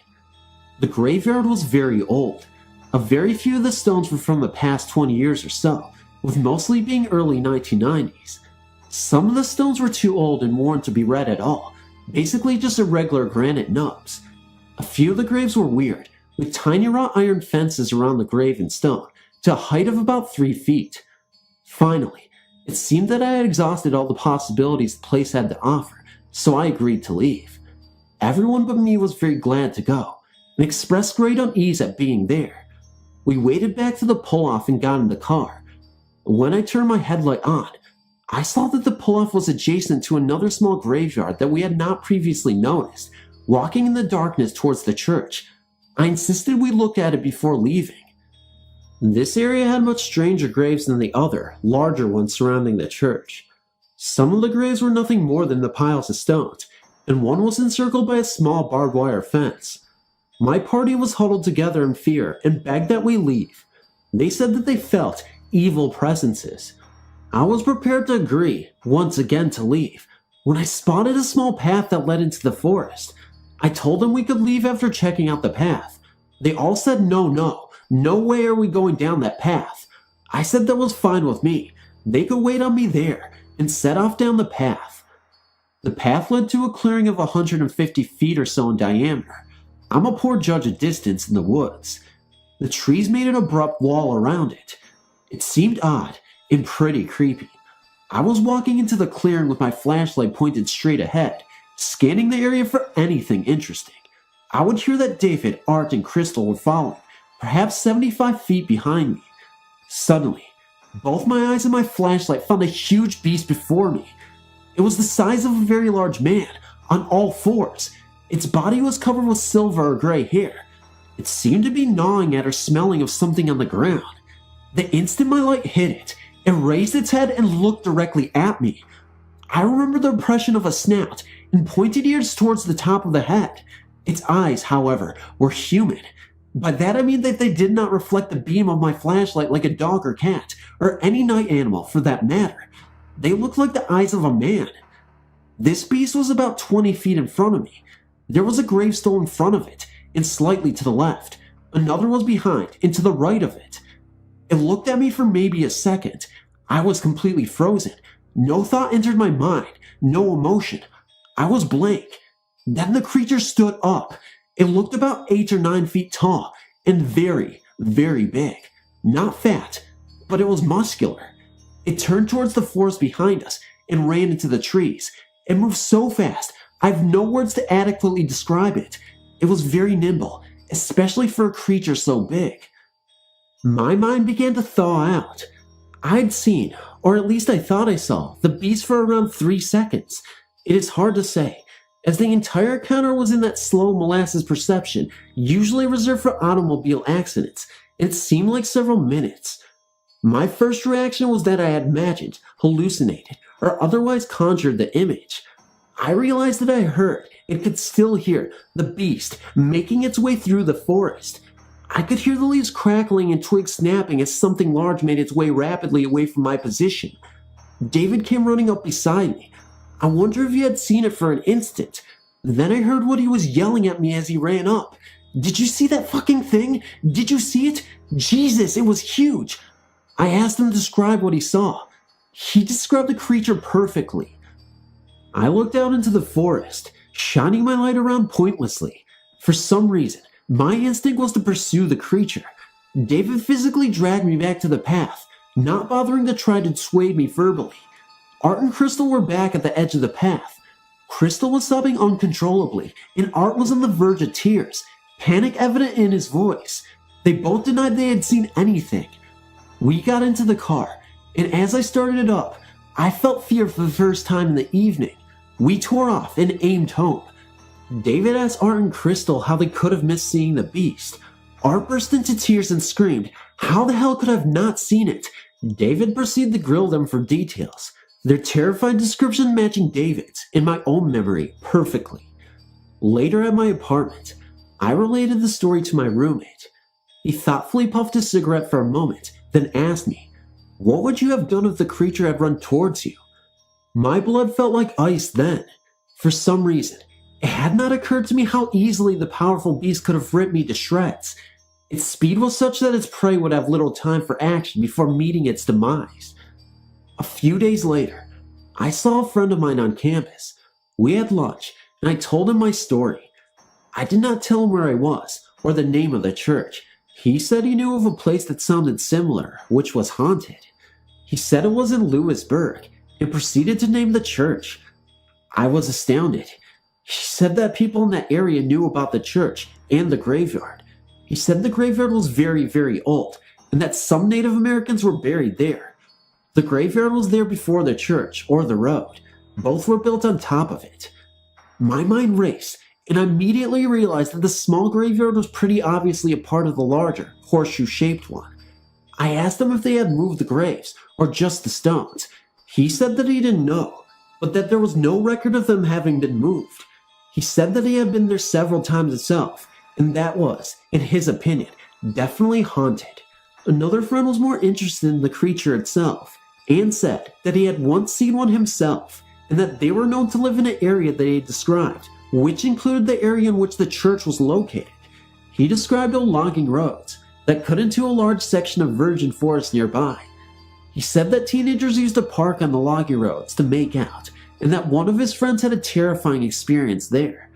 The graveyard was very old. A very few of the stones were from the past 20 years or so, with mostly being early 1990s. Some of the stones were too old and worn to be read at all, basically just irregular granite nubs. A few of the graves were weird, with tiny wrought iron fences around the grave in stone, to a height of about 3 feet. Finally, it seemed that I had exhausted all the possibilities the place had to offer, so I agreed to leave. Everyone but me was very glad to go, and expressed great unease at being there. We waded back to the pull-off and got in the car. When I turned my headlight on, I saw that the pull-off was adjacent to another small graveyard that we had not previously noticed, walking in the darkness towards the church. I insisted we look at it before leaving. This area had much stranger graves than the other, larger ones surrounding the church. Some of the graves were nothing more than the piles of stones, and one was encircled by a small barbed wire fence. My party was huddled together in fear and begged that we leave. They said that they felt evil presences. I was prepared to agree, once again to leave, when I spotted a small path that led into the forest. I told them we could leave after checking out the path. They all said no way are we going down that path. I said that was fine with me. They could wait on me there, and set off down the path. The path led to a clearing of 150 feet or so in diameter. I'm a poor judge of distance in the woods. The trees made an abrupt wall around it. It seemed odd and pretty creepy. I was walking into the clearing with my flashlight pointed straight ahead, scanning the area for anything interesting. I would hear that David, Art, and Crystal were following, perhaps 75 feet behind me. Suddenly, both my eyes and my flashlight found a huge beast before me. It was the size of a very large man, on all fours. Its body was covered with silver or gray hair. It seemed to be gnawing at or smelling of something on the ground. The instant my light hit it, it raised its head and looked directly at me. I remember the impression of a snout and pointed ears towards the top of the head. Its eyes, however, were human. By that I mean that they did not reflect the beam of my flashlight like a dog or cat, or any night animal for that matter. They looked like the eyes of a man. This beast was about 20 feet in front of me. There was a gravestone in front of it, and slightly to the left. Another was behind, and to the right of it. It looked at me for maybe a second. I was completely frozen. No thought entered my mind, no emotion. I was blank. Then the creature stood up. It looked about 8 or 9 feet tall, and very, very big. Not fat, but it was muscular. It turned towards the forest behind us, and ran into the trees. It moved so fast, I have no words to adequately describe it. It was very nimble, especially for a creature so big. My mind began to thaw out. I'd seen, or at least I thought I saw, the beast for around 3 seconds. It is hard to say, as the entire encounter was in that slow molasses perception, usually reserved for automobile accidents. It seemed like several minutes. My first reaction was that I had imagined, hallucinated, or otherwise conjured the image. I realized that I heard, and could still hear, the beast making its way through the forest. I could hear the leaves crackling and twigs snapping as something large made its way rapidly away from my position. David came running up beside me. I wonder if he had seen it for an instant. Then I heard what he was yelling at me as he ran up. "Did you see that fucking thing? Did you see it? Jesus, it was huge!" I asked him to describe what he saw. He described the creature perfectly. I looked out into the forest, shining my light around pointlessly. For some reason, my instinct was to pursue the creature. David physically dragged me back to the path, not bothering to try to dissuade me verbally. Art and Crystal were back at the edge of the path. Crystal was sobbing uncontrollably, and Art was on the verge of tears, panic evident in his voice. They both denied they had seen anything. We got into the car, and as I started it up, I felt fear for the first time in the evening. We tore off and aimed home. David asked Art and Crystal how they could have missed seeing the beast. Art burst into tears and screamed, "How the hell could I have not seen it?" David proceeded to grill them for details, their terrified description matching David's, in my own memory, perfectly. Later at my apartment, I related the story to my roommate. He thoughtfully puffed a cigarette for a moment, then asked me, What would you have done if the creature had run towards you? My blood felt like ice then. For some reason, it had not occurred to me how easily the powerful beast could have ripped me to shreds. Its speed was such that its prey would have little time for action before meeting its demise. A few days later, I saw a friend of mine on campus. We had lunch, and I told him my story. I did not tell him where I was, or the name of the church. He said he knew of a place that sounded similar, which was haunted. He said it was in Lewisburg, and proceeded to name the church. I was astounded. He said that people in that area knew about the church and the graveyard. He said the graveyard was very, very old, and that some Native Americans were buried there. The graveyard was there before the church, or the road. Both were built on top of it. My mind raced, and I immediately realized that the small graveyard was pretty obviously a part of the larger, horseshoe-shaped one. I asked him if they had moved the graves, or just the stones. He said that he didn't know, but that there was no record of them having been moved. He said that he had been there several times himself, and that was, in his opinion, definitely haunted. Another friend was more interested in the creature itself, and said that he had once seen one himself, and that they were known to live in an area that he had described, which included the area in which the church was located. He described old logging roads that cut into a large section of virgin forest nearby. He said that teenagers used to park on the logging roads to make out, and that one of his friends had a terrifying experience there.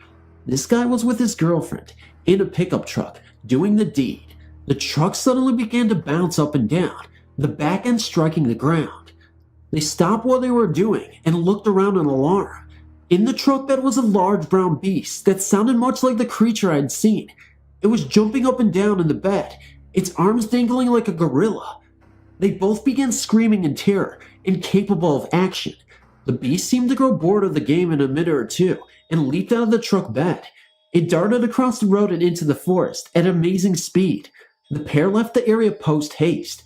This guy was with his girlfriend, in a pickup truck, doing the deed. The truck suddenly began to bounce up and down, the back end striking the ground. They stopped what they were doing and looked around in alarm. In the truck bed was a large brown beast that sounded much like the creature I had seen. It was jumping up and down in the bed, its arms dangling like a gorilla. They both began screaming in terror, incapable of action. The beast seemed to grow bored of the game in a minute or two and leaped out of the truck bed. It darted across the road and into the forest at amazing speed. The pair left the area post-haste.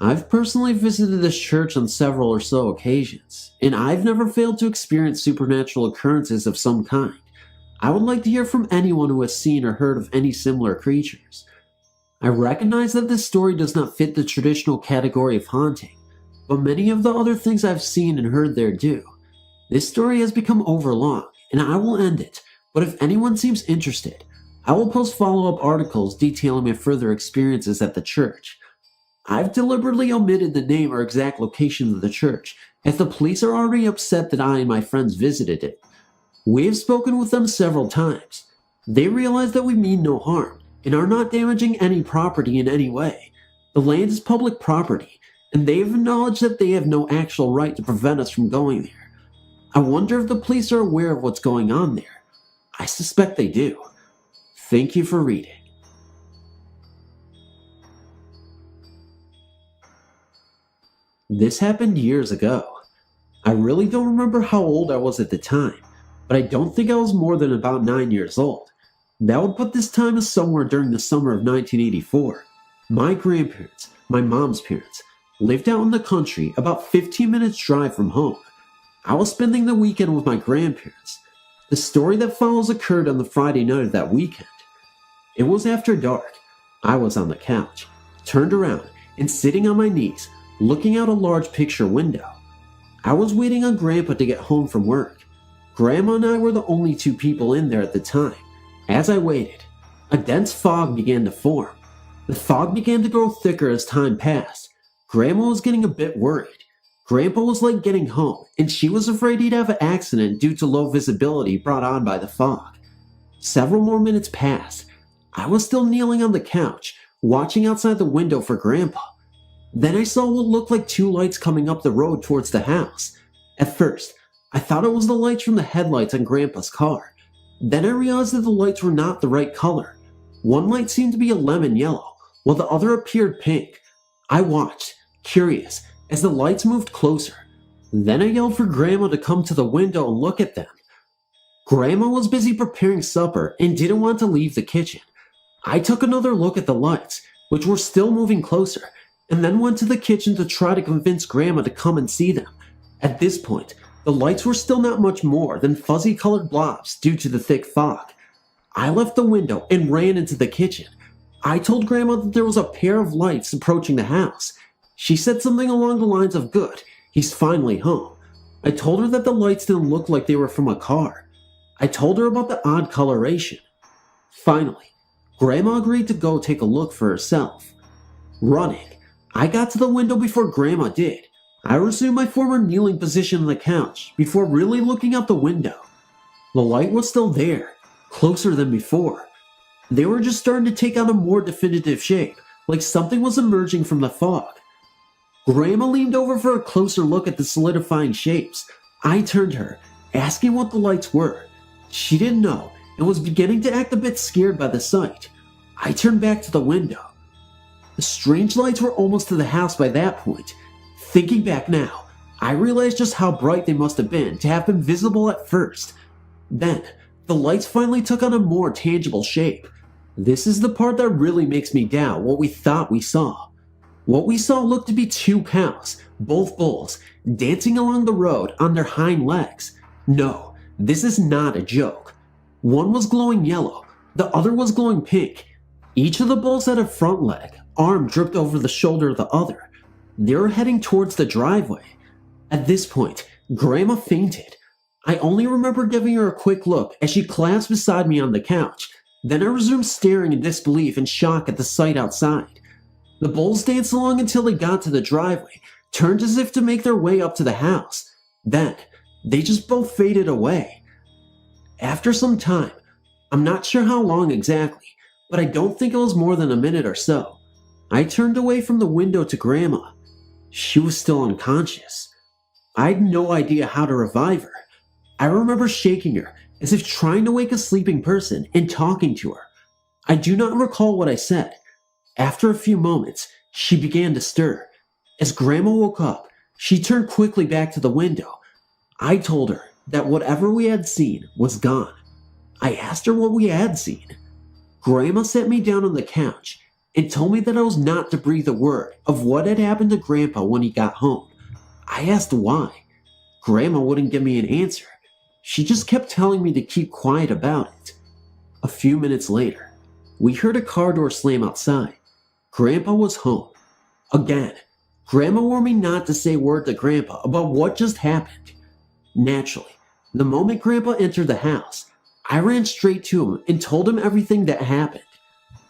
I've personally visited this church on several or so occasions, and I've never failed to experience supernatural occurrences of some kind. I would like to hear from anyone who has seen or heard of any similar creatures. I recognize that this story does not fit the traditional category of haunting, but many of the other things I've seen and heard there do. This story has become overlong, and I will end it, but if anyone seems interested, I will post follow-up articles detailing my further experiences at the church. I've deliberately omitted the name or exact location of the church, as the police are already upset that I and my friends visited it. We have spoken with them several times. They realize that we mean no harm, and are not damaging any property in any way. The land is public property, and they have acknowledged that they have no actual right to prevent us from going there. I wonder if the police are aware of what's going on there. I suspect they do. Thank you for reading. This happened years ago. I really don't remember how old I was at the time, but I don't think I was more than about 9 years old. That would put this time as somewhere during the summer of 1984. My grandparents, my mom's parents, lived out in the country about 15 minutes drive from home. I was spending the weekend with my grandparents. The story that follows occurred on the Friday night of that weekend. It was after dark. I was on the couch, turned around, and sitting on my knees, looking out a large picture window. I was waiting on Grandpa to get home from work. Grandma and I were the only two people in there at the time. As I waited, a dense fog began to form. The fog began to grow thicker as time passed. Grandma was getting a bit worried. Grandpa was late getting home, and she was afraid he'd have an accident due to low visibility brought on by the fog. Several more minutes passed. I was still kneeling on the couch, watching outside the window for Grandpa. Then I saw what looked like two lights coming up the road towards the house. At first, I thought it was the lights from the headlights on Grandpa's car. Then I realized that the lights were not the right color. One light seemed to be a lemon yellow, while the other appeared pink. I watched, curious, as the lights moved closer. Then I yelled for Grandma to come to the window and look at them. Grandma was busy preparing supper and didn't want to leave the kitchen. I took another look at the lights, which were still moving closer, and then went to the kitchen to try to convince Grandma to come and see them. At this point, the lights were still not much more than fuzzy-colored blobs due to the thick fog. I left the window and ran into the kitchen. I told Grandma that there was a pair of lights approaching the house. She said something along the lines of, "Good, he's finally home." I told her that the lights didn't look like they were from a car. I told her about the odd coloration. Finally, Grandma agreed to go take a look for herself. Running, I got to the window before Grandma did. I resumed my former kneeling position on the couch before really looking out the window. The light was still there, closer than before. They were just starting to take on a more definitive shape, like something was emerging from the fog. Grandma leaned over for a closer look at the solidifying shapes. I turned to her, asking what the lights were. She didn't know and was beginning to act a bit scared by the sight. I turned back to the window. The strange lights were almost to the house by that point. Thinking back now, I realized just how bright they must have been to have been visible at first. Then, the lights finally took on a more tangible shape. This is the part that really makes me doubt what we thought we saw. What we saw looked to be two cows, both bulls, dancing along the road on their hind legs. No, this is not a joke. One was glowing yellow, the other was glowing pink. Each of the bulls had a front leg, arm dripped over the shoulder of the other. They were heading towards the driveway. At this point, Grandma fainted. I only remember giving her a quick look as she collapsed beside me on the couch. Then I resumed staring in disbelief and shock at the sight outside. The bulls danced along until they got to the driveway, turned as if to make their way up to the house. Then, they just both faded away. After some time, I'm not sure how long exactly, but I don't think it was more than a minute or so, I turned away from the window to Grandma. She was still unconscious. I had no idea how to revive her. I remember shaking her as if trying to wake a sleeping person and talking to her. I do not recall what I said. After a few moments, she began to stir. As Grandma woke up, she turned quickly back to the window. I told her that whatever we had seen was gone. I asked her what we had seen. Grandma sat me down on the couch and told me that I was not to breathe a word of what had happened to Grandpa when he got home. I asked why. Grandma wouldn't give me an answer. She just kept telling me to keep quiet about it. A few minutes later, we heard a car door slam outside. Grandpa was home. Again, Grandma warned me not to say a word to Grandpa about what just happened. Naturally, the moment Grandpa entered the house, I ran straight to him and told him everything that happened.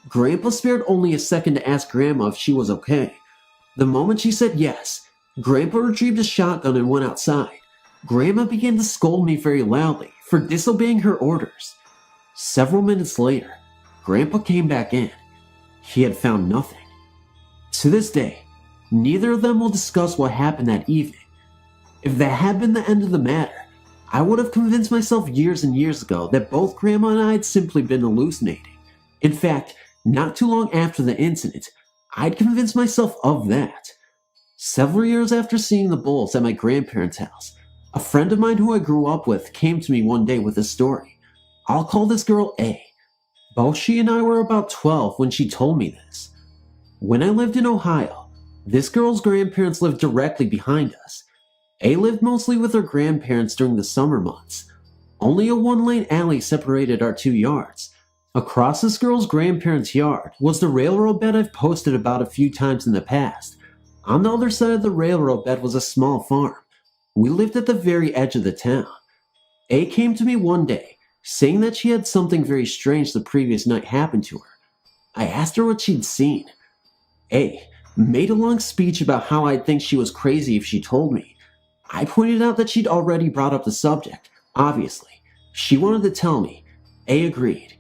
Grandpa spared only a second to ask Grandma if she was okay. The moment she said yes, Grandpa retrieved a shotgun and went outside. Grandma began to scold me very loudly for disobeying her orders. Several minutes later, Grandpa came back in. He had found nothing. To this day, neither of them will discuss what happened that evening. If that had been the end of the matter, I would have convinced myself years and years ago that both Grandma and I had simply been hallucinating. In fact, not too long after the incident, I'd convinced myself of that. Several years after seeing the bulls at my grandparents' house, a friend of mine who I grew up with came to me one day with a story. I'll call this girl A. Both she and I were about 12 when she told me this. When I lived in Ohio, this girl's grandparents lived directly behind us. A lived mostly with her grandparents during the summer months. Only a one-lane alley separated our two yards. Across this girl's grandparents' yard was the railroad bed I've posted about a few times in the past. On the other side of the railroad bed was a small farm. We lived at the very edge of the town. A came to me one day, saying that she had something very strange the previous night happen to her. I asked her what she'd seen. A made a long speech about how I'd think she was crazy if she told me. I pointed out that she'd already brought up the subject, obviously. She wanted to tell me. A agreed.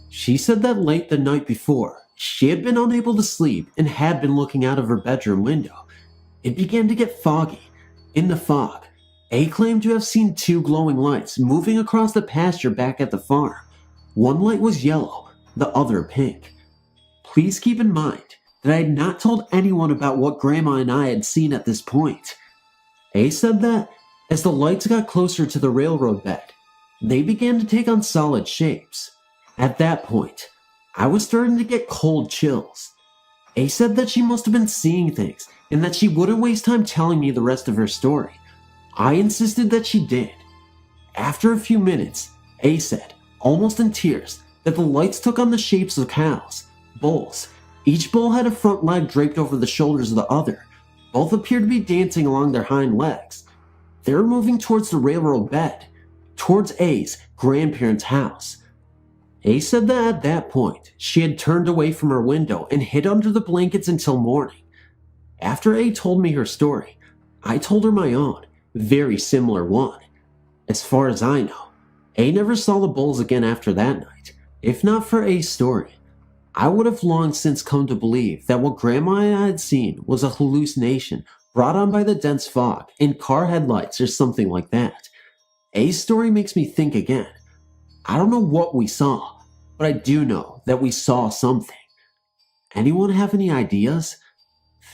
She said that late the night before, she had been unable to sleep and had been looking out of her bedroom window. It began to get foggy. In the fog, A claimed to have seen two glowing lights moving across the pasture back at the farm. One light was yellow, the other pink. Please keep in mind that I had not told anyone about what Grandma and I had seen at this point. A said that, as the lights got closer to the railroad bed, they began to take on solid shapes. At that point, I was starting to get cold chills. A said that she must have been seeing things and that she wouldn't waste time telling me the rest of her story. I insisted that she did. After a few minutes, A said, almost in tears, that the lights took on the shapes of cows, bulls. Each bull had a front leg draped over the shoulders of the other. Both appeared to be dancing along their hind legs. They were moving towards the railroad bed, towards A's grandparents' house. A said that at that point, she had turned away from her window and hid under the blankets until morning. After A told me her story, I told her my own, very similar one. As far as I know, A never saw the bulls again after that night. If not for A's story, I would have long since come to believe that what Grandma and I had seen was a hallucination brought on by the dense fog in car headlights or something like that. A's story makes me think again. I don't know what we saw, but I do know that we saw something. Anyone have any ideas?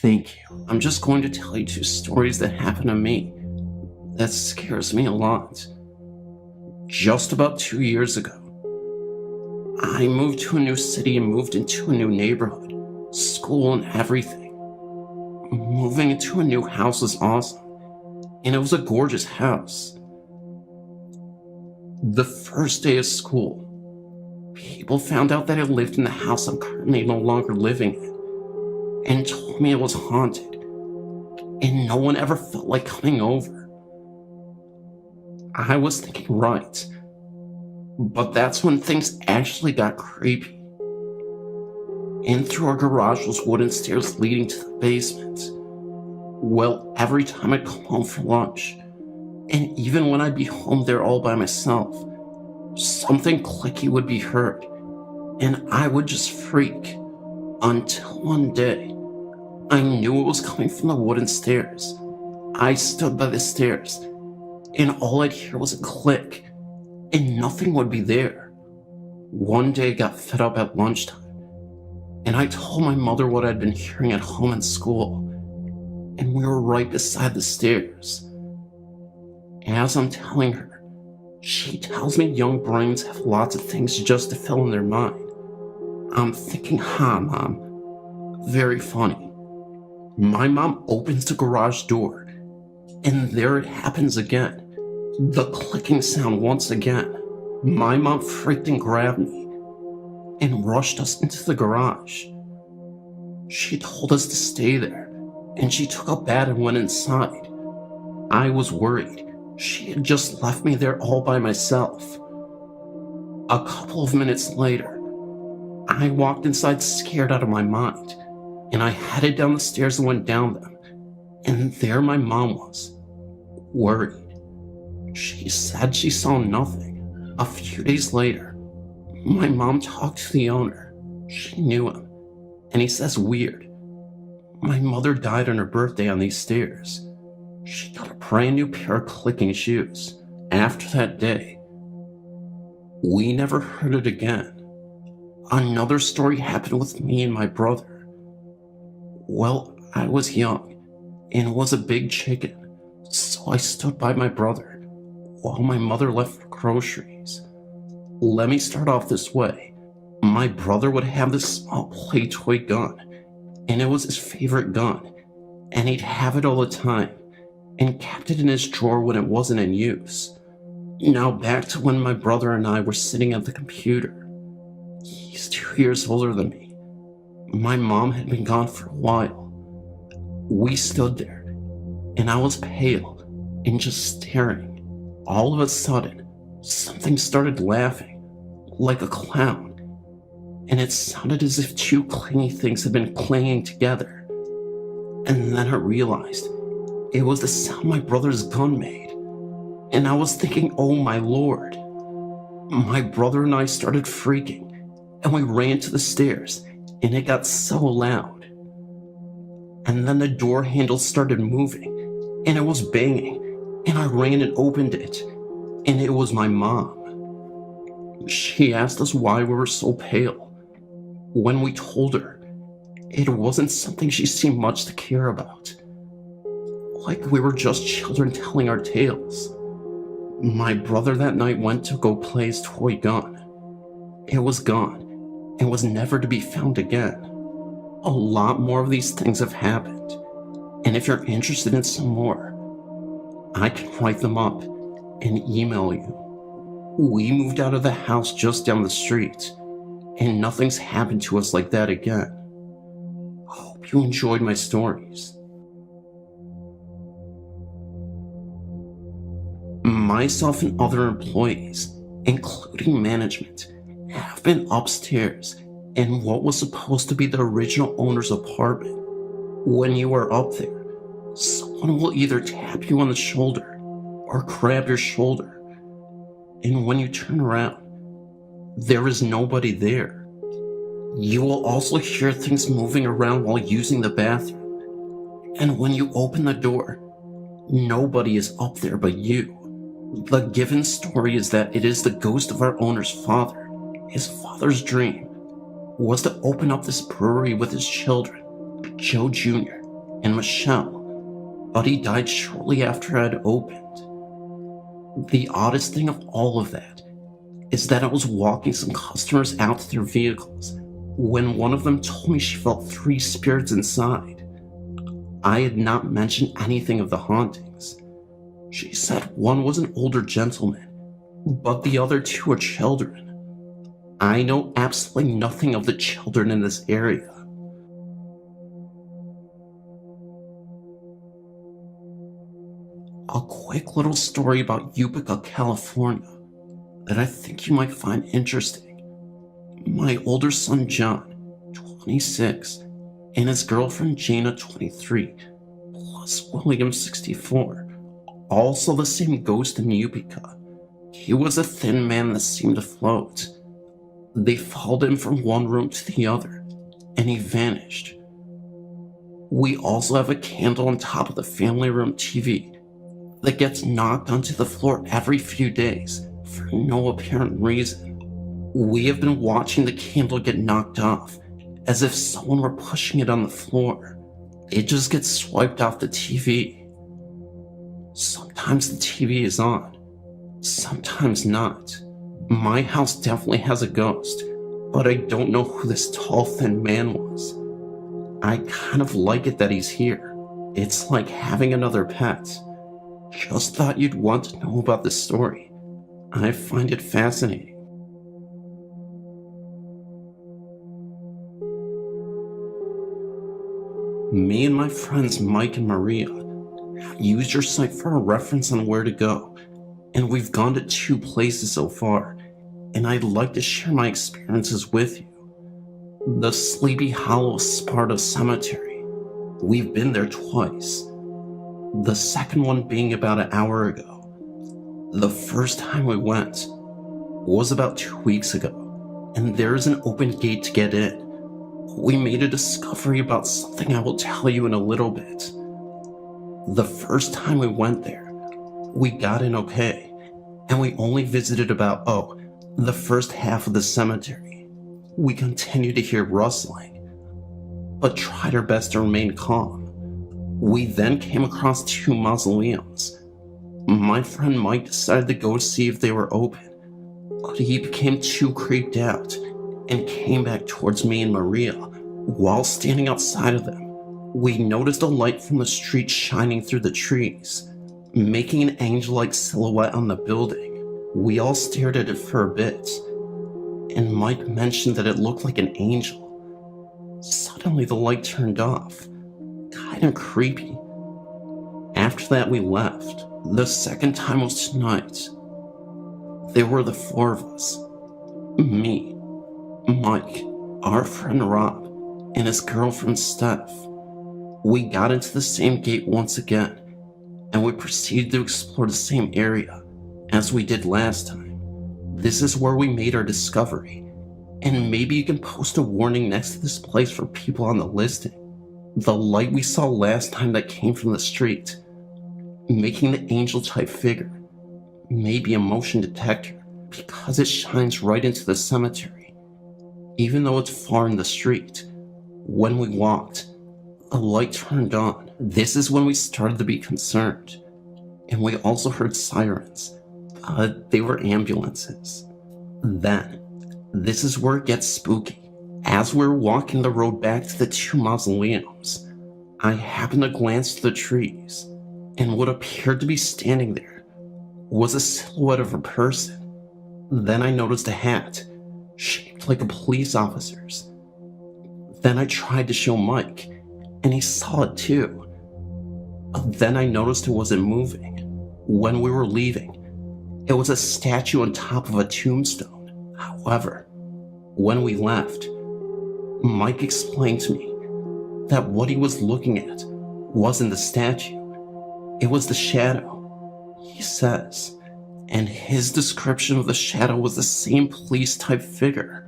Thank you. I'm just going to tell you 2 stories that happened to me. That scares me a lot. Just about 2 years ago, I moved to a new city and moved into a new neighborhood, school and everything. Moving into a new house was awesome, and it was a gorgeous house. The first day of school, people found out that I lived in the house I'm currently no longer living in, and told me it was haunted, and no one ever felt like coming over. I was thinking, right, but that's when things actually got creepy. In through our garage was wooden stairs leading to the basement. Well, every time I'd come home for lunch, and even when I'd be home there all by myself, something clicky would be heard, and I would just freak. Until one day, I knew it was coming from the wooden stairs. I stood by the stairs, and all I'd hear was a click, and nothing would be there. One day I got fed up at lunchtime, and I told my mother what I'd been hearing at home and school, and we were right beside the stairs. As I'm telling her, she tells me young brains have lots of things just to fill in their mind. I'm thinking, Mom, very funny. My mom opens the garage door, and there it happens again. The clicking sound once again. My mom freaked and grabbed me and rushed us into the garage. She told us to stay there, and she took a bat and went inside. I was worried. She had just left me there all by myself. A couple of minutes later, I walked inside scared out of my mind, and I headed down the stairs and went down them, and there my mom was, worried. She said she saw nothing. A few days later, my mom talked to the owner. She knew him, and he says weird. My mother died on her birthday on these stairs. She got a brand new pair of clicking shoes. After that day, we never heard it again. Another story happened with me and my brother. Well, I was young and was a big chicken, so I stood by my brother while my mother left for groceries. Let me start off this way. My brother would have this small play toy gun, and it was his favorite gun, and he'd have it all the time, and kept it in his drawer when it wasn't in use. Now back to when my brother and I were sitting at the computer. He's 2 years older than me. My mom had been gone for a while. We stood there, and I was pale and just staring. All of a sudden, something started laughing, like a clown, and it sounded as if 2 clingy things had been clanging together. And then I realized it was the sound my brother's gun made, and I was thinking, oh my lord. My brother and I started freaking, and we ran to the stairs, and it got so loud. And then the door handle started moving, and it was banging, and I ran and opened it, and it was my mom. She asked us why we were so pale. When we told her, it wasn't something she seemed much to care about. Like we were just children telling our tales. My brother that night went to go play his toy gun. It was gone, and was never to be found again. A lot more of these things have happened, and if you're interested in some more, I can write them up and email you. We moved out of the house just down the street, and nothing's happened to us like that again. Hope you enjoyed my stories. Myself and other employees, including management, have been upstairs in what was supposed to be the original owner's apartment. When you are up there, someone will either tap you on the shoulder or grab your shoulder. And when you turn around, there is nobody there. You will also hear things moving around while using the bathroom. And when you open the door, nobody is up there but you. The given story is that it is the ghost of our owner's father. His father's dream was to open up this brewery with his children, Joe Jr. and Michelle, but he died shortly after it had opened. The oddest thing of all of that is that I was walking some customers out to their vehicles when one of them told me she felt 3 spirits inside. I had not mentioned anything of the hauntings. She said one was an older gentleman, but the other 2 are children. I know absolutely nothing of the children in this area. A quick little story about Utica, California that I think you might find interesting. My older son John, 26, and his girlfriend Jana, 23, plus William, 64, also the same ghost in Utica. He was a thin man that seemed to float. They followed him from one room to the other, and he vanished. We also have a candle on top of the family room TV that gets knocked onto the floor every few days for no apparent reason. We have been watching the candle get knocked off as if someone were pushing it on the floor. It just gets swiped off the TV. Sometimes the TV is on, sometimes not. My house definitely has a ghost, but I don't know who this tall, thin man was. I kind of like it that he's here. It's like having another pet. Just thought you'd want to know about this story. I find it fascinating. Me and my friends Mike and Maria used your site for a reference on where to go, and we've gone to 2 places so far, and I'd like to share my experiences with you. The Sleepy Hollow Sparta Cemetery. We've been there twice. The second one being about an hour ago. The first time we went was about 2 weeks ago, and there is an open gate to get in. We made a discovery about something I will tell you in a little bit. The first time we went there, we got in okay, and we only visited about, the first half of the cemetery. We continued to hear rustling, but tried our best to remain calm. We then came across 2 mausoleums. My friend Mike decided to go see if they were open, but he became too creeped out and came back towards me and Maria. While standing outside of them, we noticed a light from the street shining through the trees, making an angel-like silhouette on the building. We all stared at it for a bit, and Mike mentioned that it looked like an angel. Suddenly the light turned off. Kinda creepy. After that we left. The second time was tonight. There were the 4 of us. Me, Mike, our friend Rob, and his girlfriend Steph. We got into the same gate once again, and we proceeded to explore the same area as we did last time. This is where we made our discovery, and maybe you can post a warning next to this place for people on the listing. The light we saw last time that came from the street, making the angel-type figure, maybe a motion detector, because it shines right into the cemetery. Even though it's far in the street, when we walked, the light turned on. This is when we started to be concerned, and we also heard sirens. They were ambulances. Then, this is where it gets spooky. As we were walking the road back to the 2 mausoleums, I happened to glance to the trees, and what appeared to be standing there was a silhouette of a person. Then I noticed a hat, shaped like a police officer's. Then I tried to show Mike, and he saw it too. Then I noticed it wasn't moving. When we were leaving, It was a statue on top of a tombstone. However, when we left, Mike explained to me that what he was looking at wasn't the statue, it was the shadow, he says, and his description of the shadow was the same police-type figure.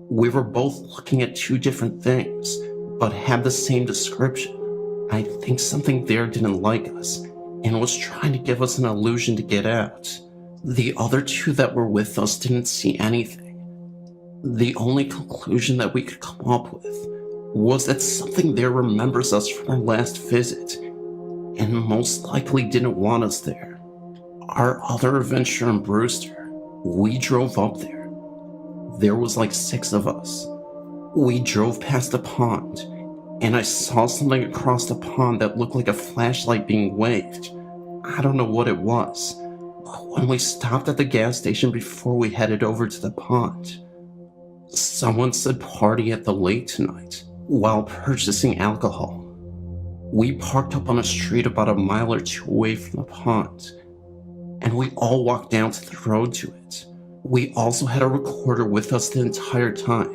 We were both looking at two different things, but had the same description. I think something there didn't like us, and was trying to give us an illusion to get out. The other two that were with us didn't see anything. The only conclusion that we could come up with was that something there remembers us from our last visit, and most likely didn't want us there. Our other adventure in Brewster, we drove up there. There was like 6 of us. We drove past a pond, and I saw something across the pond that looked like a flashlight being waved. I don't know what it was, but when we stopped at the gas station before we headed over to the pond, someone said party at the lake tonight while purchasing alcohol. We parked up on a street about a mile or 2 away from the pond, and we all walked down to the road to it. We also had a recorder with us the entire time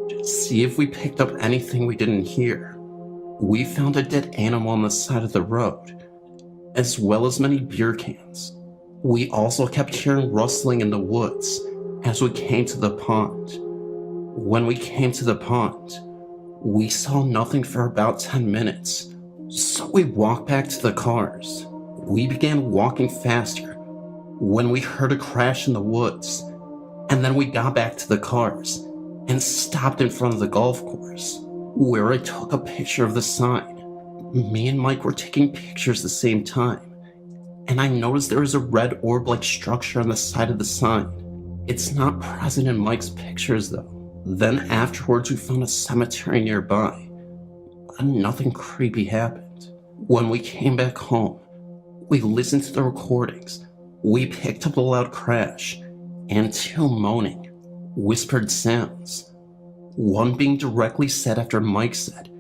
to see if we picked up anything we didn't hear. We found a dead animal on the side of the road, as well as many beer cans. We also kept hearing rustling in the woods as we came to the pond. When we came to the pond, we saw nothing for about 10 minutes, so we walked back to the cars. We began walking faster when we heard a crash in the woods, and then we got back to the cars and stopped in front of the golf course, where I took a picture of the sign. Me and Mike were taking pictures at the same time, and I noticed there was a red orb-like structure on the side of the sign. It's not present in Mike's pictures though. Then afterwards we found a cemetery nearby, but nothing creepy happened. When we came back home, we listened to the recordings. We picked up a loud crash and 2 moaning, whispered sounds. One being directly said after Mike said,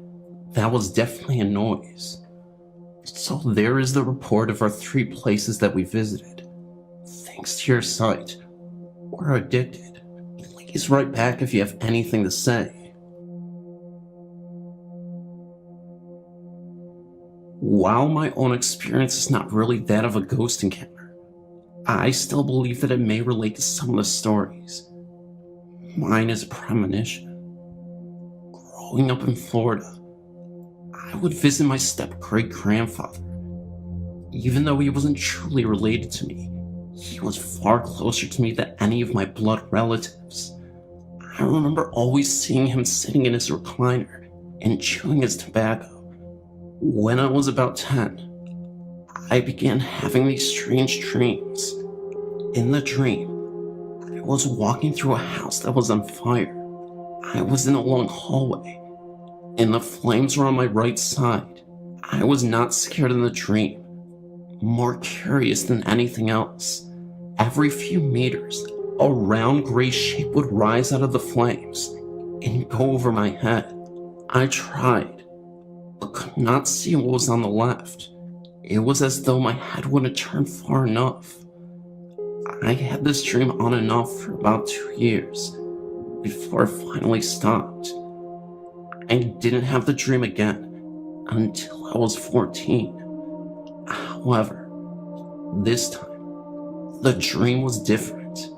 "That was definitely a noise." So there is the report of our 3 places that we visited. Thanks to your site, we're addicted. Please write back if you have anything to say. While my own experience is not really that of a ghost encounter, I still believe that it may relate to some of the stories. Mine is a premonition. Growing up in Florida, I would visit my step-great-grandfather. Even though he wasn't truly related to me, he was far closer to me than any of my blood relatives. I remember always seeing him sitting in his recliner and chewing his tobacco. When I was about 10, I began having these strange dreams. In the dream, I was walking through a house that was on fire. I was in a long hallway, and the flames were on my right side. I was not scared in the dream, more curious than anything else. Every few meters, a round gray shape would rise out of the flames and go over my head. I tried, but could not see what was on the left. It was as though my head wouldn't turn far enough. I had this dream on and off for about 2 years, before it finally stopped. I didn't have the dream again until I was 14. However, this time, the dream was different.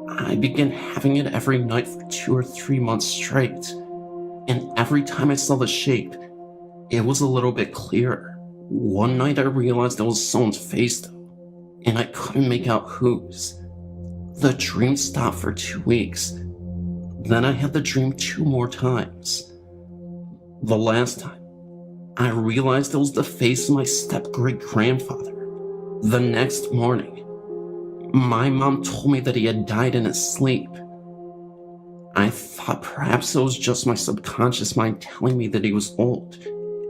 I began having it every night for 2 or 3 months straight, and every time I saw the shape, it was a little bit clearer. One night I realized it was someone's face though, and I couldn't make out whose. The dream stopped for 2 weeks. Then I had the dream 2 more times. The last time, I realized it was the face of my step-great-grandfather. The next morning, my mom told me that he had died in his sleep. I thought perhaps it was just my subconscious mind telling me that he was old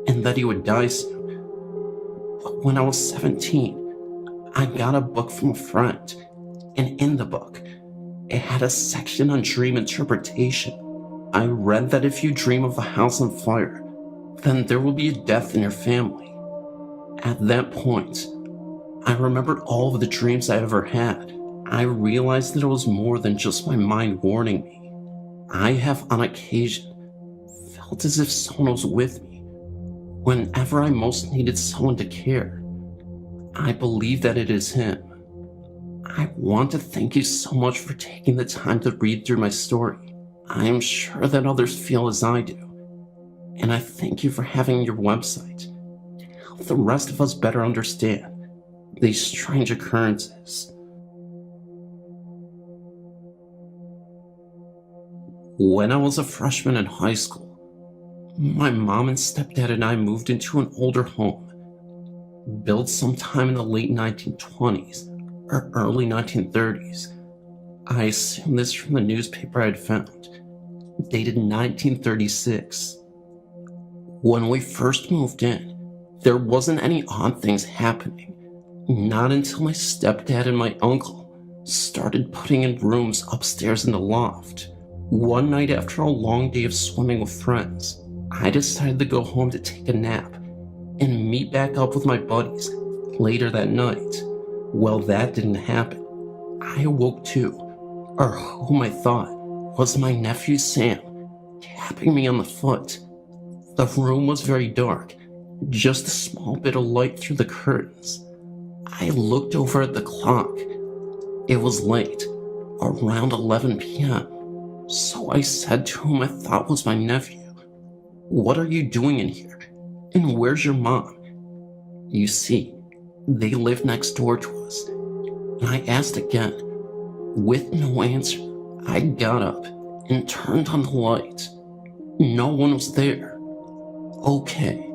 and that he would die soon. But when I was 17, I got a book from a friend, and in the book, it had a section on dream interpretation. I read that if you dream of a house on fire, then there will be a death in your family. At that point, I remembered all of the dreams I ever had. I realized that it was more than just my mind warning me. I have on occasion felt as if someone was with me whenever I most needed someone to care. I believe that it is him. I want to thank you so much for taking the time to read through my story. I am sure that others feel as I do. And I thank you for having your website to help the rest of us better understand these strange occurrences. When I was a freshman in high school, my mom and stepdad and I moved into an older home, built sometime in the late 1920s or early 1930s. I assume this from the newspaper I had found, dated 1936. When we first moved in, there wasn't any odd things happening, not until my stepdad and my uncle started putting in rooms upstairs in the loft. One night after a long day of swimming with friends, I decided to go home to take a nap and meet back up with my buddies later that night. Well, that didn't happen. I awoke too, or whom I thought was my nephew Sam, tapping me on the foot. The room was very dark, just a small bit of light through the curtains. I looked over at the clock. It was late, around 11 p.m. So I said to whom I thought was my nephew, "What are you doing in here? And where's your mom?" You see, they lived next door to us. And I asked again. With no answer, I got up and turned on the light. No one was there. Okay,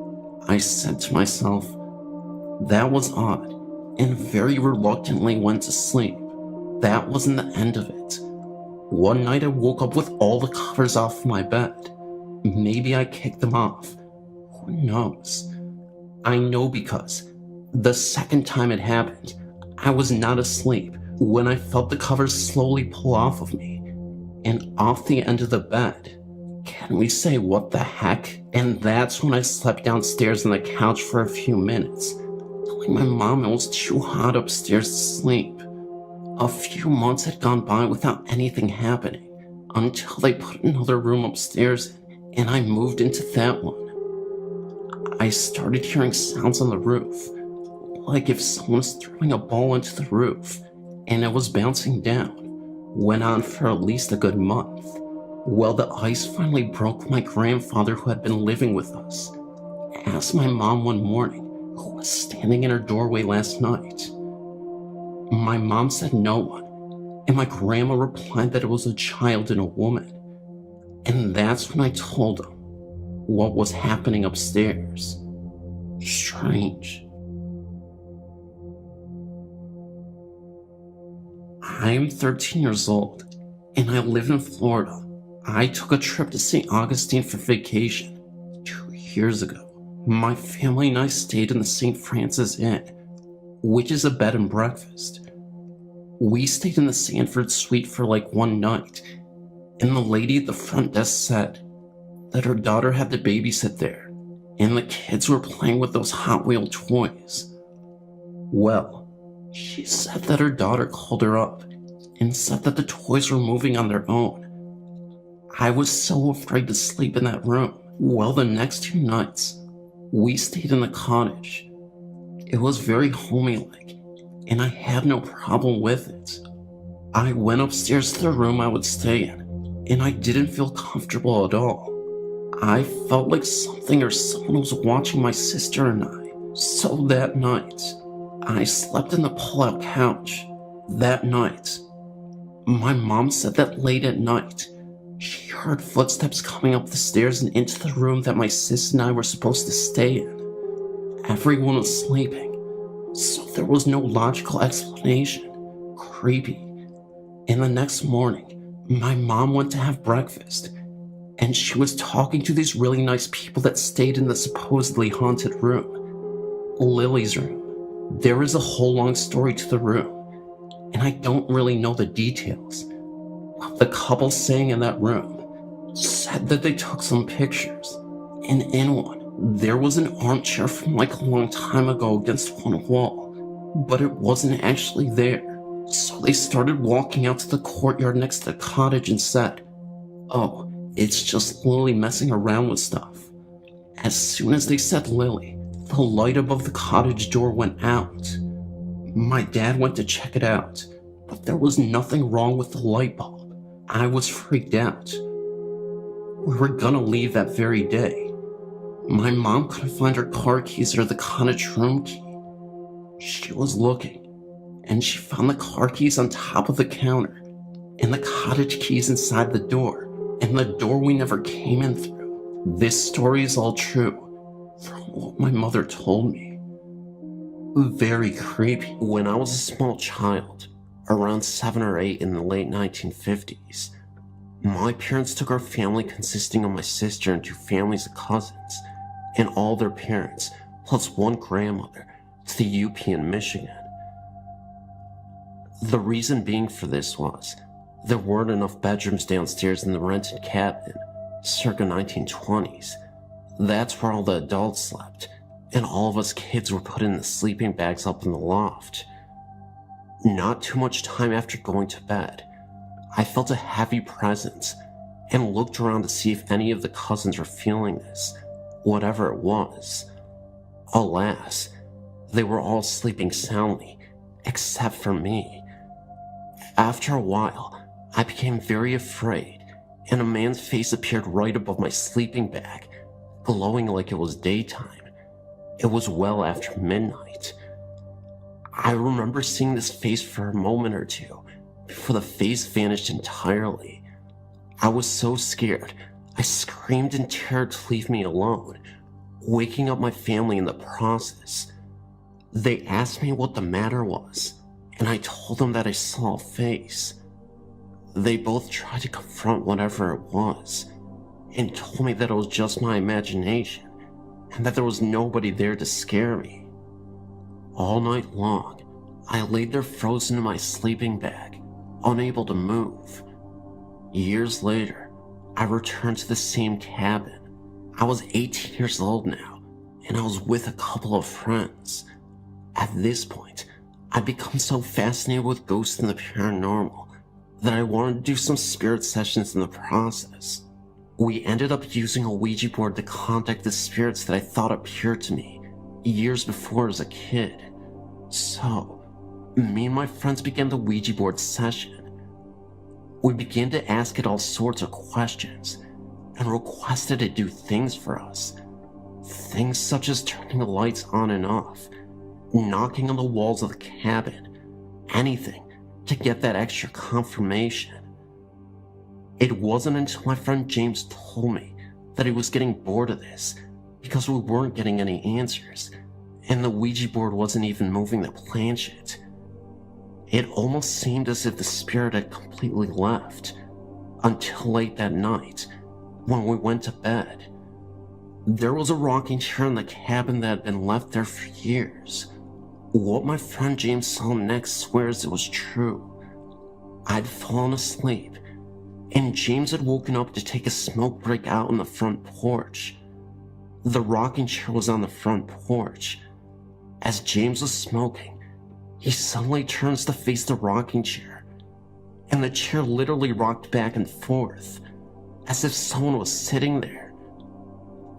I said to myself. That was odd, and very reluctantly went to sleep. That wasn't the end of it. One night I woke up with all the covers off my bed. Maybe I kicked them off. Who knows? I know because the second time it happened, I was not asleep when I felt the covers slowly pull off of me and off the end of the bed. Can we say what the heck? And that's when I slept downstairs on the couch for a few minutes, telling my mom it was too hot upstairs to sleep. A few months had gone by without anything happening until they put another room upstairs in, and I moved into that one. I started hearing sounds on the roof, like if someone was throwing a ball into the roof, and it was bouncing down. Went on for at least a good month. Well, the ice finally broke when my grandfather, who had been living with us, asked my mom one morning who was standing in her doorway last night. My mom said no one, and my grandma replied that it was a child and a woman. And that's when I told them what was happening upstairs. Strange. I am 13 years old, and I live in Florida. I took a trip to St. Augustine for vacation 2 years ago. My family and I stayed in the St. Francis Inn, which is a bed and breakfast. We stayed in the Sanford suite for like one night, and the lady at the front desk said that her daughter had to babysit there, and the kids were playing with those Hot Wheel toys. Well, she said that her daughter called her up and said that the toys were moving on their own. I was so afraid to sleep in that room. Well, the next 2 nights, we stayed in the cottage. It was very homey-like, and I had no problem with it. I went upstairs to the room I would stay in, and I didn't feel comfortable at all. I felt like something or someone was watching my sister and I. So that night, I slept in the pull-out couch. That night, my mom said that late at night, she heard footsteps coming up the stairs and into the room that my sis and I were supposed to stay in. Everyone was sleeping, so there was no logical explanation. Creepy. And the next morning, my mom went to have breakfast, and she was talking to these really nice people that stayed in the supposedly haunted room. Lily's room. There is a whole long story to the room, and I don't really know the details. The couple staying in that room said that they took some pictures, and in one, there was an armchair from like a long time ago against one wall. but it wasn't actually there. So they started walking out to the courtyard next to the cottage and said, "Oh, it's just Lily messing around with stuff." As soon as they said Lily, the light above the cottage door went out. My dad went to check it out, but there was nothing wrong with the light bulb. I was freaked out. We were gonna leave that very day. My mom couldn't find her car keys or the cottage room key. She was looking, and she found the car keys on top of the counter, and the cottage keys inside the door, and the door we never came in through. This story is all true, from what my mother told me. Very creepy. When I was a small child, around 7 or 8 in the late 1950s, my parents took our family consisting of my sister and 2 families of cousins, and all their parents, plus 1 grandmother, to the UP in Michigan. The reason being for this was, there weren't enough bedrooms downstairs in the rented cabin, circa 1920s. That's where all the adults slept, and all of us kids were put in the sleeping bags up in the loft. Not too much time after going to bed, I felt a heavy presence and looked around to see if any of the cousins were feeling this, whatever it was. Alas, they were all sleeping soundly, except for me. After a while, I became very afraid, and a man's face appeared right above my sleeping bag, glowing like it was daytime. It was well after midnight. I remember seeing this face for a moment or two, before the face vanished entirely. I was so scared, I screamed in terror to leave me alone, waking up my family in the process. They asked me what the matter was, and I told them that I saw a face. They both tried to confront whatever it was, and told me that it was just my imagination, and that there was nobody there to scare me. All night long, I laid there frozen in my sleeping bag, unable to move. Years later, I returned to the same cabin. I was 18 years old now, and I was with a couple of friends. At this point, I'd become so fascinated with ghosts and the paranormal that I wanted to do some spirit sessions in the process. We ended up using a Ouija board to contact the spirits that I thought appeared to me years before as a kid. So, me and my friends began the Ouija board session. We began to ask it all sorts of questions and requested it do things for us. Things such as turning the lights on and off, knocking on the walls of the cabin, anything to get that extra confirmation. It wasn't until my friend James told me that he was getting bored of this because we weren't getting any answers, and the Ouija board wasn't even moving the planchet. It almost seemed as if the spirit had completely left, until late that night, when we went to bed. There was a rocking chair in the cabin that had been left there for years. What my friend James saw next swears it was true. I'd fallen asleep, and James had woken up to take a smoke break out on the front porch. The rocking chair was on the front porch. As James was smoking, he suddenly turns to face the rocking chair, and the chair literally rocked back and forth, as if someone was sitting there.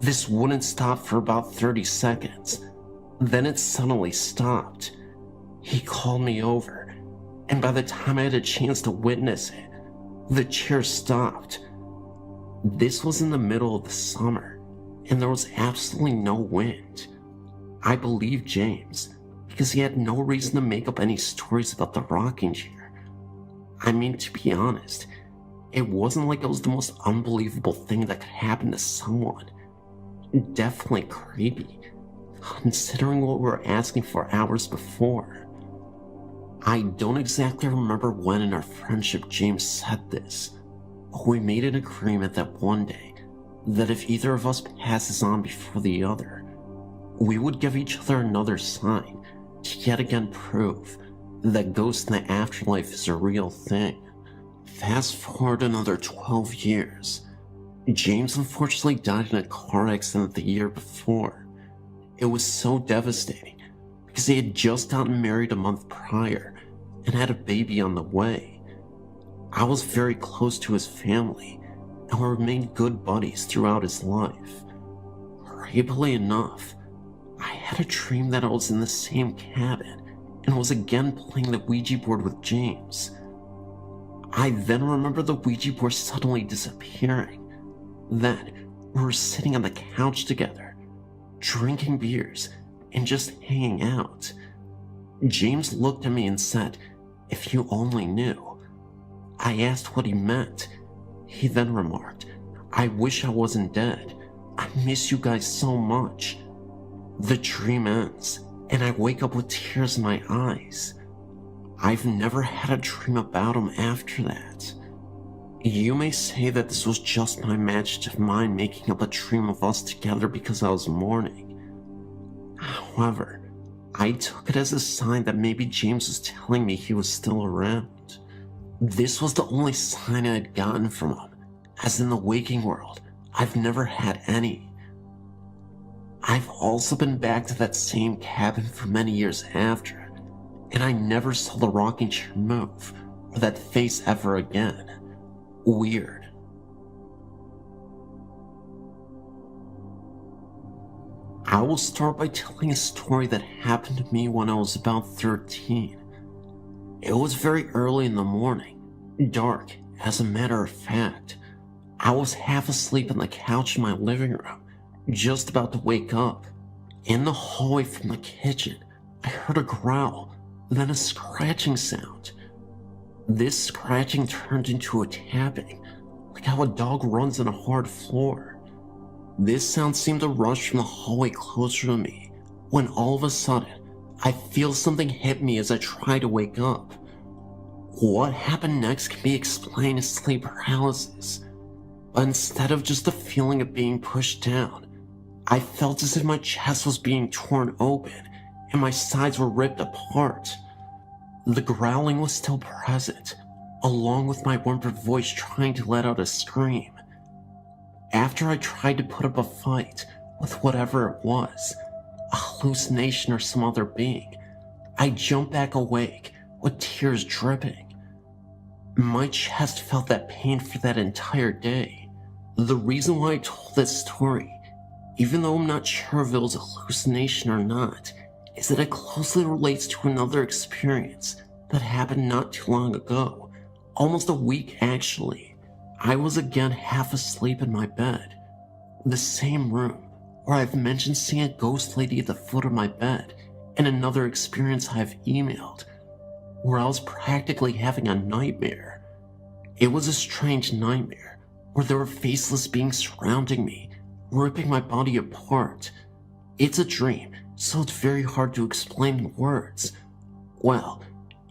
This wouldn't stop for about 30 seconds. Then it suddenly stopped. He called me over, and by the time I had a chance to witness it, the chair stopped. This was in the middle of the summer, and there was absolutely no wind. I believed James, because he had no reason to make up any stories about the rocking chair. I mean, to be honest, it wasn't like it was the most unbelievable thing that could happen to someone. Definitely creepy, considering what we were asking for hours before. I don't exactly remember when in our friendship James said this, but we made an agreement that one day, that if either of us passes on before the other, we would give each other another sign to yet again prove that ghosts in the afterlife is a real thing. Fast forward another 12 years. James unfortunately died in a car accident the year before. It was so devastating because they had just gotten married a month prior and had a baby on the way. I was very close to his family and we remained good buddies throughout his life. Creepily enough, I had a dream that I was in the same cabin and was again playing the Ouija board with James. I then remember the Ouija board suddenly disappearing. Then we were sitting on the couch together, drinking beers and just hanging out. James looked at me and said, "If you only knew." I asked what he meant. He then remarked, "I wish I wasn't dead. I miss you guys so much." The dream ends, and I wake up with tears in my eyes. I've never had a dream about him after that. You may say that this was just my imagination mind making up a dream of us together because I was mourning. However, I took it as a sign that maybe James was telling me he was still around. This was the only sign I had gotten from him, as in the waking world, I've never had any. I've also been back to that same cabin for many years after, and I never saw the rocking chair move, or that face ever again. Weird. I will start by telling a story that happened to me when I was about 13. It was very early in the morning, dark, as a matter of fact. I was half asleep on the couch in my living room, just about to wake up. In the hallway from the kitchen, I heard a growl, then a scratching sound. This scratching turned into a tapping, like how a dog runs on a hard floor. This sound seemed to rush from the hallway closer to me, when all of a sudden, I feel something hit me as I try to wake up. What happened next can be explained as sleep paralysis, but instead of just the feeling of being pushed down, I felt as if my chest was being torn open and my sides were ripped apart. The growling was still present, along with my whimpered voice trying to let out a scream. After I tried to put up a fight with whatever it was, a hallucination or some other being, I jumped back awake with tears dripping. My chest felt that pain for that entire day. The reason why I told this story, even though I'm not sure if it was a hallucination or not, is that it closely relates to another experience that happened not too long ago, almost a week actually. I was again half asleep in my bed, the same room where I've mentioned seeing a ghost lady at the foot of my bed, and another experience I've emailed, where I was practically having a nightmare. It was a strange nightmare where there were faceless beings surrounding me, ripping my body apart. It's a dream, so it's very hard to explain in words. Well,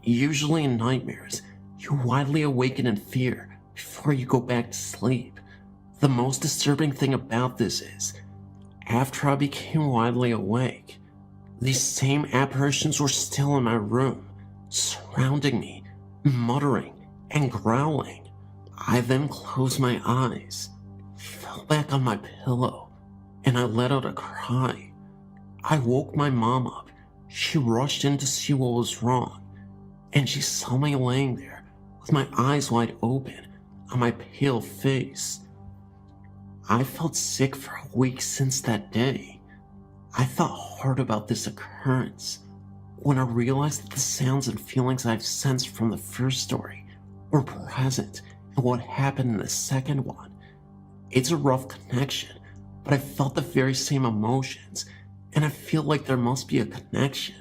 usually in nightmares, you widely awaken in fear before you go back to sleep. The most disturbing thing about this is, after I became widely awake, these same apparitions were still in my room, surrounding me, muttering and growling. I then closed my eyes, fell back on my pillow, and I let out a cry. I woke my mom up. She rushed in to see what was wrong, and she saw me laying there with my eyes wide open on my pale face. I felt sick for a week since that day. I thought hard about this occurrence when I realized that the sounds and feelings I've sensed from the first story were present in what happened in the second one. It's a rough connection, but I felt the very same emotions, and I feel like there must be a connection.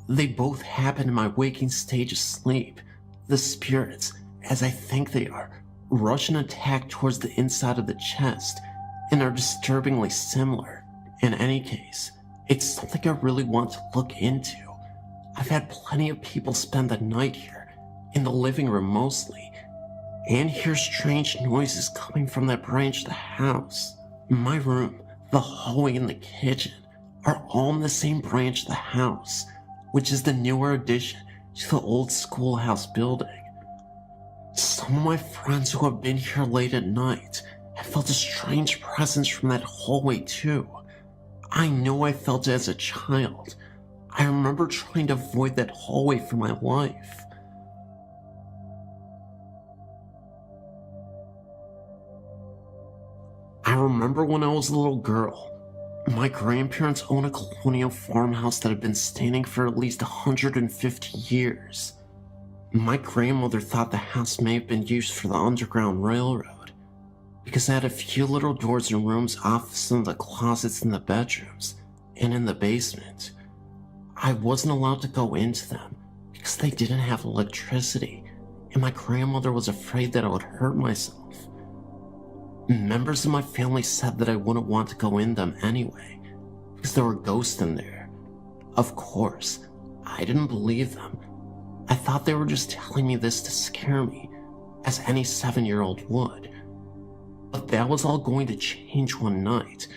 They both happen in my waking stage of sleep. The spirits, as I think they are, rush and attack towards the inside of the chest and are disturbingly similar. In any case, it's something I really want to look into. I've had plenty of people spend the night here, in the living room mostly, and hear strange noises coming from that branch of the house. My room, the hallway, and the kitchen are all in the same branch of the house, which is the newer addition to the old schoolhouse building. Some of my friends who have been here late at night have felt a strange presence from that hallway too. I know I felt it as a child. I remember trying to avoid that hallway for my life. I remember when I was a little girl, my grandparents owned a colonial farmhouse that had been standing for at least 150 years. My grandmother thought the house may have been used for the Underground Railroad, because it had a few little doors and rooms off some of the closets in the bedrooms and in the basement. I wasn't allowed to go into them because they didn't have electricity, and my grandmother was afraid that I would hurt myself. Members of my family said that I wouldn't want to go in them anyway, because there were ghosts in there. Of course, I didn't believe them. I thought they were just telling me this to scare me, as any 7-year-old would. But that was all going to change one night,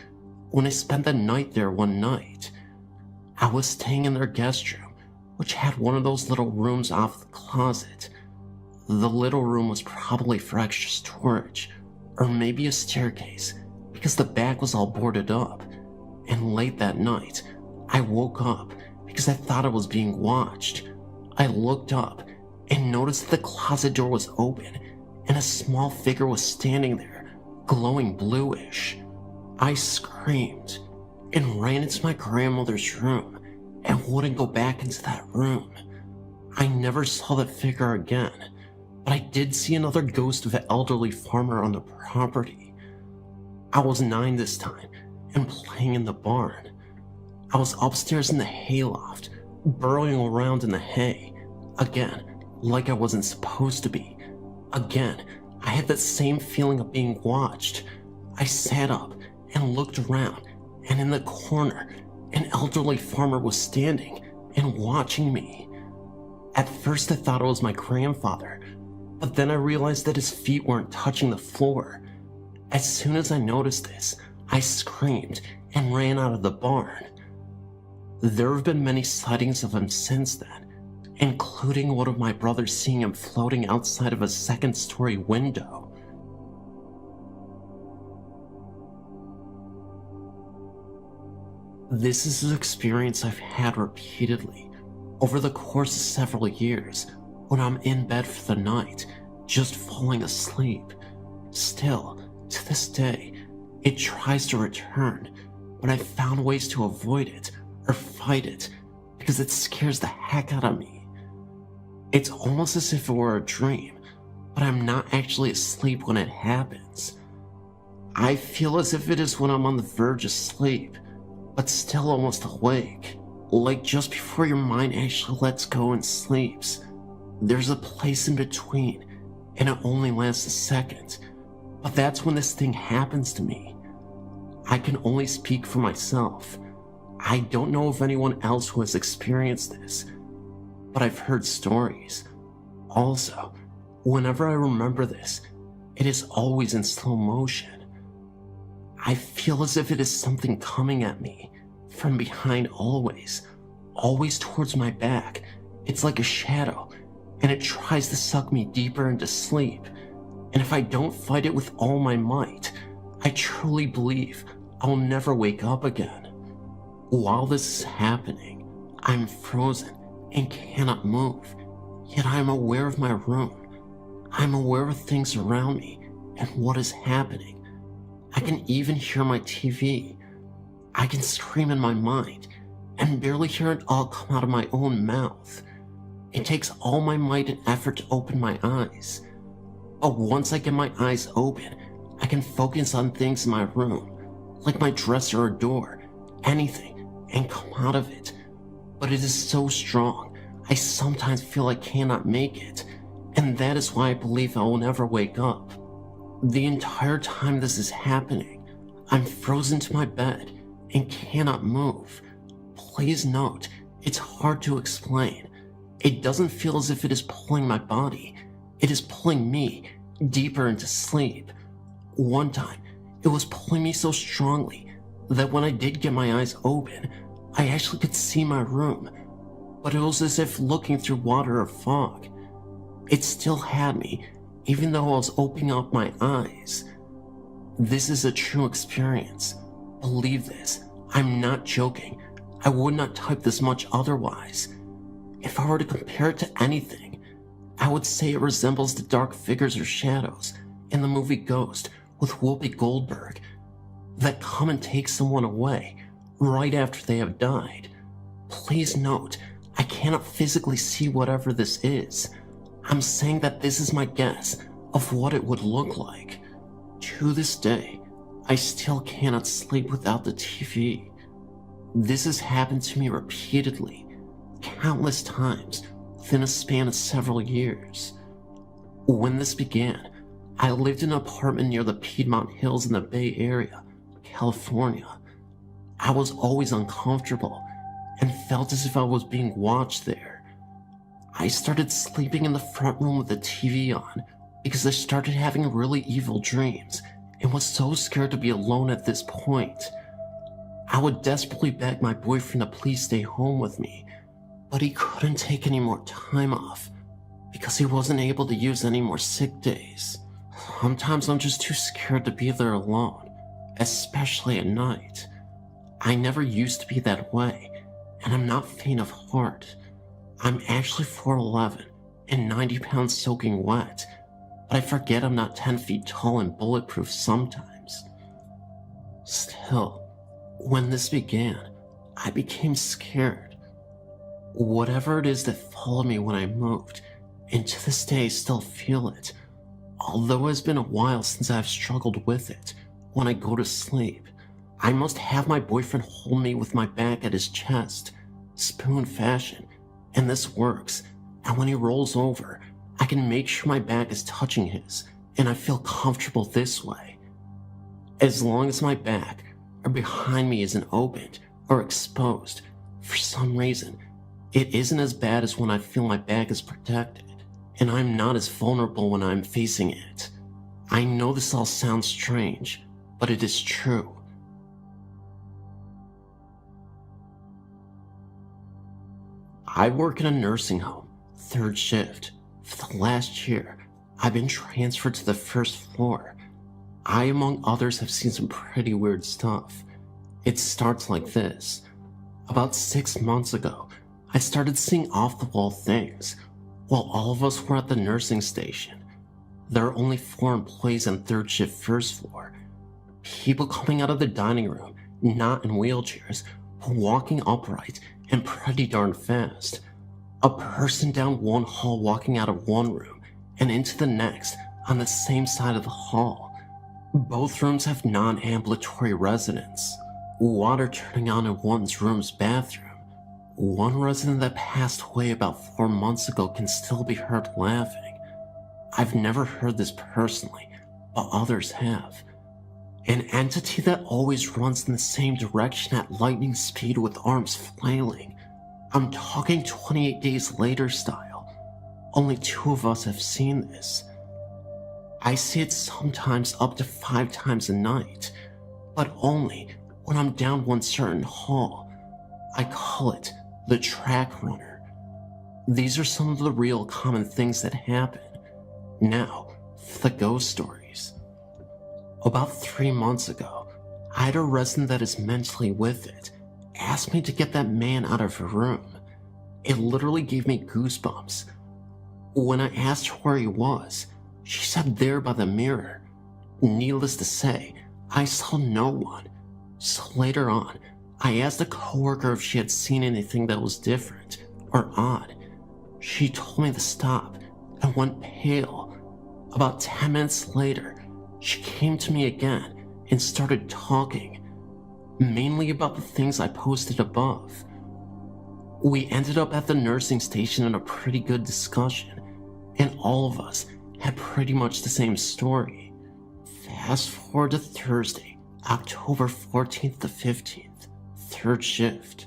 when I spent the night there one night. I was staying in their guest room, which had one of those little rooms off the closet. The little room was probably for extra storage, or maybe a staircase, because the back was all boarded up. And late that night, I woke up because I thought I was being watched. I looked up and noticed that the closet door was open and a small figure was standing there, glowing bluish. I screamed and ran into my grandmother's room and wouldn't go back into that room. I never saw that figure again, but I did see another ghost of an elderly farmer on the property. I was 9 this time and playing in the barn. I was upstairs in the hayloft, burrowing around in the hay. Again, like I wasn't supposed to be. Again, I had that same feeling of being watched. I sat up and looked around, and in the corner, an elderly farmer was standing and watching me. At first I thought it was my grandfather, but then I realized that his feet weren't touching the floor. As soon as I noticed this, I screamed and ran out of the barn. There have been many sightings of him since then, including one of my brothers seeing him floating outside of a second-story window. This is an experience I've had repeatedly over the course of several years when I'm in bed for the night, just falling asleep. Still, to this day, it tries to return, but I've found ways to avoid it or fight it because it scares the heck out of me. It's almost as if it were a dream, but I'm not actually asleep when it happens. I feel as if it is when I'm on the verge of sleep, but still almost awake, like just before your mind actually lets go and sleeps. There's a place in between, and it only lasts a second, but that's when this thing happens to me. I can only speak for myself. I don't know of anyone else who has experienced this, but I've heard stories. Also, whenever I remember this, it is always in slow motion. I feel as if it is something coming at me from behind always towards my back. It's like a shadow, and it tries to suck me deeper into sleep. And if I don't fight it with all my might, I truly believe I'll never wake up again. While this is happening, I'm frozen and cannot move, yet I'm aware of my room. I'm aware of things around me and what is happening. I can even hear my TV. I can scream in my mind and barely hear it all come out of my own mouth. It takes all my might and effort to open my eyes. But once I get my eyes open, I can focus on things in my room, like my dresser or door, anything, and come out of it. But it is so strong, I sometimes feel I cannot make it, and that is why I believe I will never wake up. The entire time this is happening, I'm frozen to my bed and cannot move. Please note, it's hard to explain. It doesn't feel as if it is pulling my body. It is pulling me deeper into sleep. One time, it was pulling me so strongly that when I did get my eyes open, I actually could see my room, but it was as if looking through water or fog. It still had me, even though I was opening up my eyes. This is a true experience. Believe this, I'm not joking. I would not type this much otherwise. If I were to compare it to anything, I would say it resembles the dark figures or shadows in the movie Ghost with Whoopi Goldberg that come and take someone away right after they have died. Please note, I cannot physically see whatever this is. I'm saying that this is my guess of what it would look like. To this day, I still cannot sleep without the TV. This has happened to me repeatedly, countless times within a span of several years. When this began, I lived in an apartment near the Piedmont Hills in the Bay Area, California. I was always uncomfortable and felt as if I was being watched there. I started sleeping in the front room with the TV on because I started having really evil dreams and was so scared to be alone at this point. I would desperately beg my boyfriend to please stay home with me, but he couldn't take any more time off because he wasn't able to use any more sick days. Sometimes I'm just too scared to be there alone, especially at night. I never used to be that way, and I'm not faint of heart. I'm actually 4'11" and 90 pounds soaking wet, but I forget I'm not 10 feet tall and bulletproof sometimes. Still, when this began, I became scared. Whatever it is that followed me when I moved, and to this day I still feel it, although it's been a while since I've struggled with it. When I go to sleep, I must have my boyfriend hold me with my back at his chest, spoon fashion, and this works, and when he rolls over, I can make sure my back is touching his, and I feel comfortable this way. As long as my back or behind me isn't opened or exposed, for some reason, it isn't as bad as when I feel my back is protected, and I'm not as vulnerable when I'm facing it. I know this all sounds strange, but it is true. I work in a nursing home, 3rd shift. For the last year, I've been transferred to the 1st floor. I, among others, have seen some pretty weird stuff. It starts like this. About 6 months ago, I started seeing off-the-wall things while all of us were at the nursing station. There are only 4 employees on 3rd shift 1st floor. People coming out of the dining room, not in wheelchairs, but walking upright and pretty darn fast. A person down one hall walking out of one room and into the next on the same side of the hall. Both rooms have non-ambulatory residents. Water turning on in one's room's bathroom. One resident that passed away about 4 months ago can still be heard laughing. I've never heard this personally, but others have. An entity that always runs in the same direction at lightning speed with arms flailing. I'm talking 28 days later style. Only 2 of us have seen this. I see it sometimes up to 5 times a night, but only when I'm down one certain hall. I call it the track runner. These are some of the real common things that happen. Now, the ghost stories. About 3 months ago, I had a resident that is mentally with it ask me to get that man out of her room. It literally gave me goosebumps. When I asked her where he was, she said there by the mirror. Needless to say, I saw no one. So later on, I asked a coworker if she had seen anything that was different or odd. She told me to stop and went pale. About 10 minutes later, she came to me again and started talking, mainly about the things I posted above. We ended up at the nursing station in a pretty good discussion, and all of us had pretty much the same story. Fast forward to Thursday, October 14th to 15th, 3rd shift.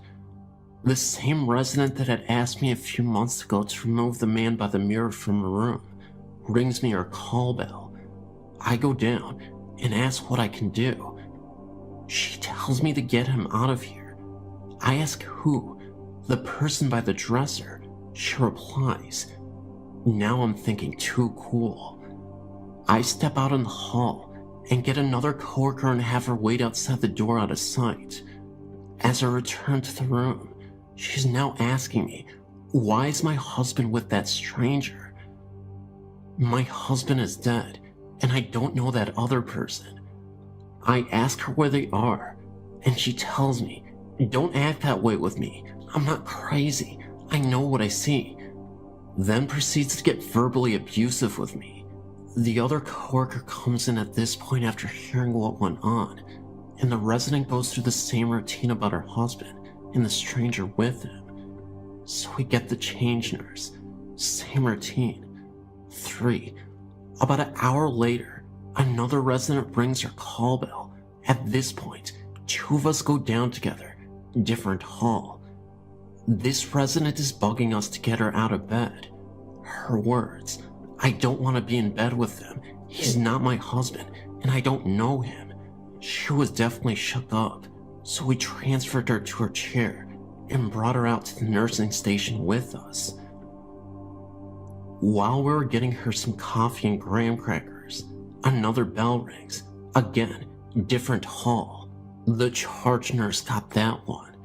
The same resident that had asked me a few months ago to remove the man by the mirror from her room rings me her call bell. I go down and ask what I can do. She tells me to get him out of here. I ask who, the person by the dresser. She replies. Now I'm thinking too cool. I step out in the hall and get another coworker and have her wait outside the door out of sight. As I return to the room, she's now asking me, why is my husband with that stranger? My husband is dead, and I don't know that other person. I ask her where they are, and she tells me, don't act that way with me. I'm not crazy. I know what I see. Then proceeds to get verbally abusive with me. The other coworker comes in at this point after hearing what went on, and the resident goes through the same routine about her husband and the stranger with him. So we get the change nurse. Same routine. 3. About an hour later, another resident rings her call bell. At this point, 2 of us go down together, different hall. This resident is bugging us to get her out of bed. Her words, I don't want to be in bed with him. He's not my husband, and I don't know him. She was definitely shook up, so we transferred her to her chair and brought her out to the nursing station with us. While we were getting her some coffee and graham crackers, another bell rings. Again, different hall. The charge nurse got that one.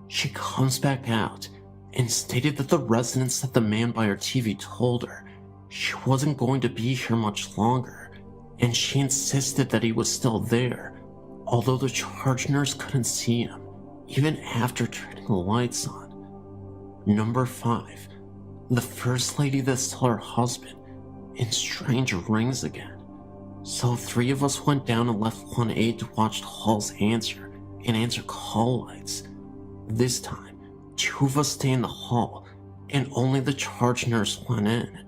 She comes back out and stated that the residents that the man by her TV told her she wasn't going to be here much longer, and she insisted that he was still there, although the charge nurse couldn't see him, even after turning the lights on. Number 5. The first lady that saw her husband, and stranger rings again. So 3 of us went down and left 1 aide to watch the halls answer and answer call lights. This time, 2 of us stay in the hall, and only the charge nurse went in.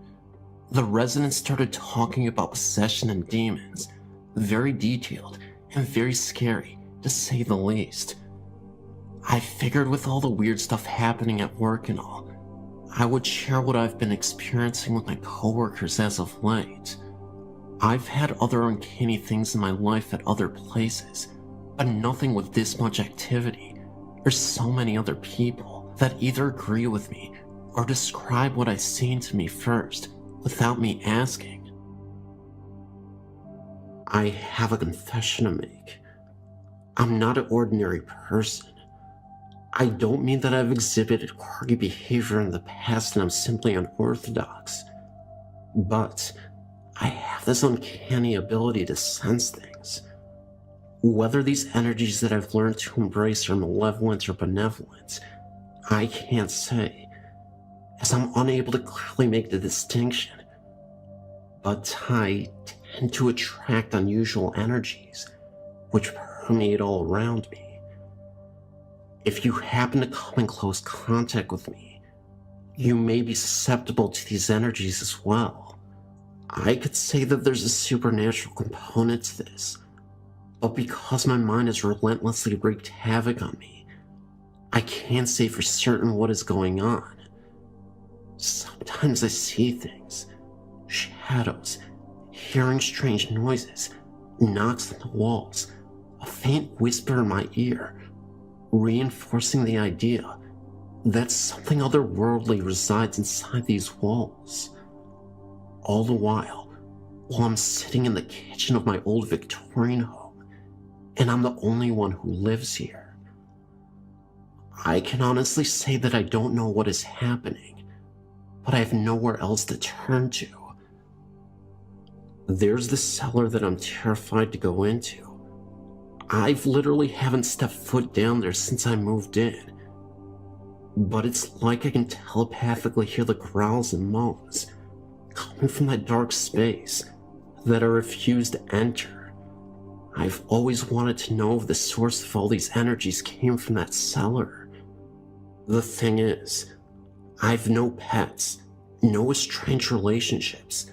The residents started talking about possession and demons, very detailed and very scary, to say the least. I figured with all the weird stuff happening at work and all, I would share what I've been experiencing with my coworkers as of late. I've had other uncanny things in my life at other places, but nothing with this much activity, or so many other people that either agree with me or describe what I've seen to me first, without me asking. I have a confession to make. I'm not an ordinary person. I don't mean that I've exhibited quirky behavior in the past and I'm simply unorthodox, but I have this uncanny ability to sense things. Whether these energies that I've learned to embrace are malevolent or benevolent, I can't say, as I'm unable to clearly make the distinction. But I tend to attract unusual energies, which permeate all around me. If you happen to come in close contact with me, you may be susceptible to these energies as well. I could say that there's a supernatural component to this, but because my mind has relentlessly wreaked havoc on me, I can't say for certain what is going on. Sometimes I see things, shadows, hearing strange noises, knocks on the walls, a faint whisper in my ear, reinforcing the idea that something otherworldly resides inside these walls. All the while I'm sitting in the kitchen of my old Victorian home, and I'm the only one who lives here. I can honestly say that I don't know what is happening, but I have nowhere else to turn to. There's the cellar that I'm terrified to go into. I've literally haven't stepped foot down there since I moved in, but it's like I can telepathically hear the growls and moans coming from that dark space that I refuse to enter. I've always wanted to know if the source of all these energies came from that cellar. The thing is, I've no pets, no estranged relationships.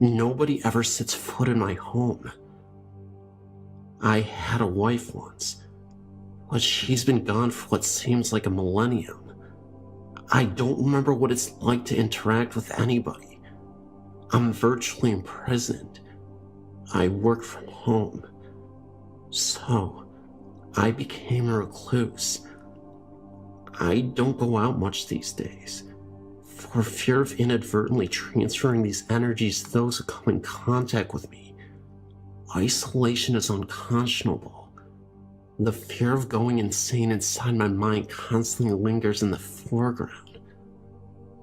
Nobody ever sets foot in my home. I had a wife once, but she's been gone for what seems like a millennium. I don't remember what it's like to interact with anybody. I'm virtually imprisoned. I work from home. So, I became a recluse. I don't go out much these days, for fear of inadvertently transferring these energies to those who come in contact with me. Isolation is unconscionable. The fear of going insane inside my mind constantly lingers in the foreground.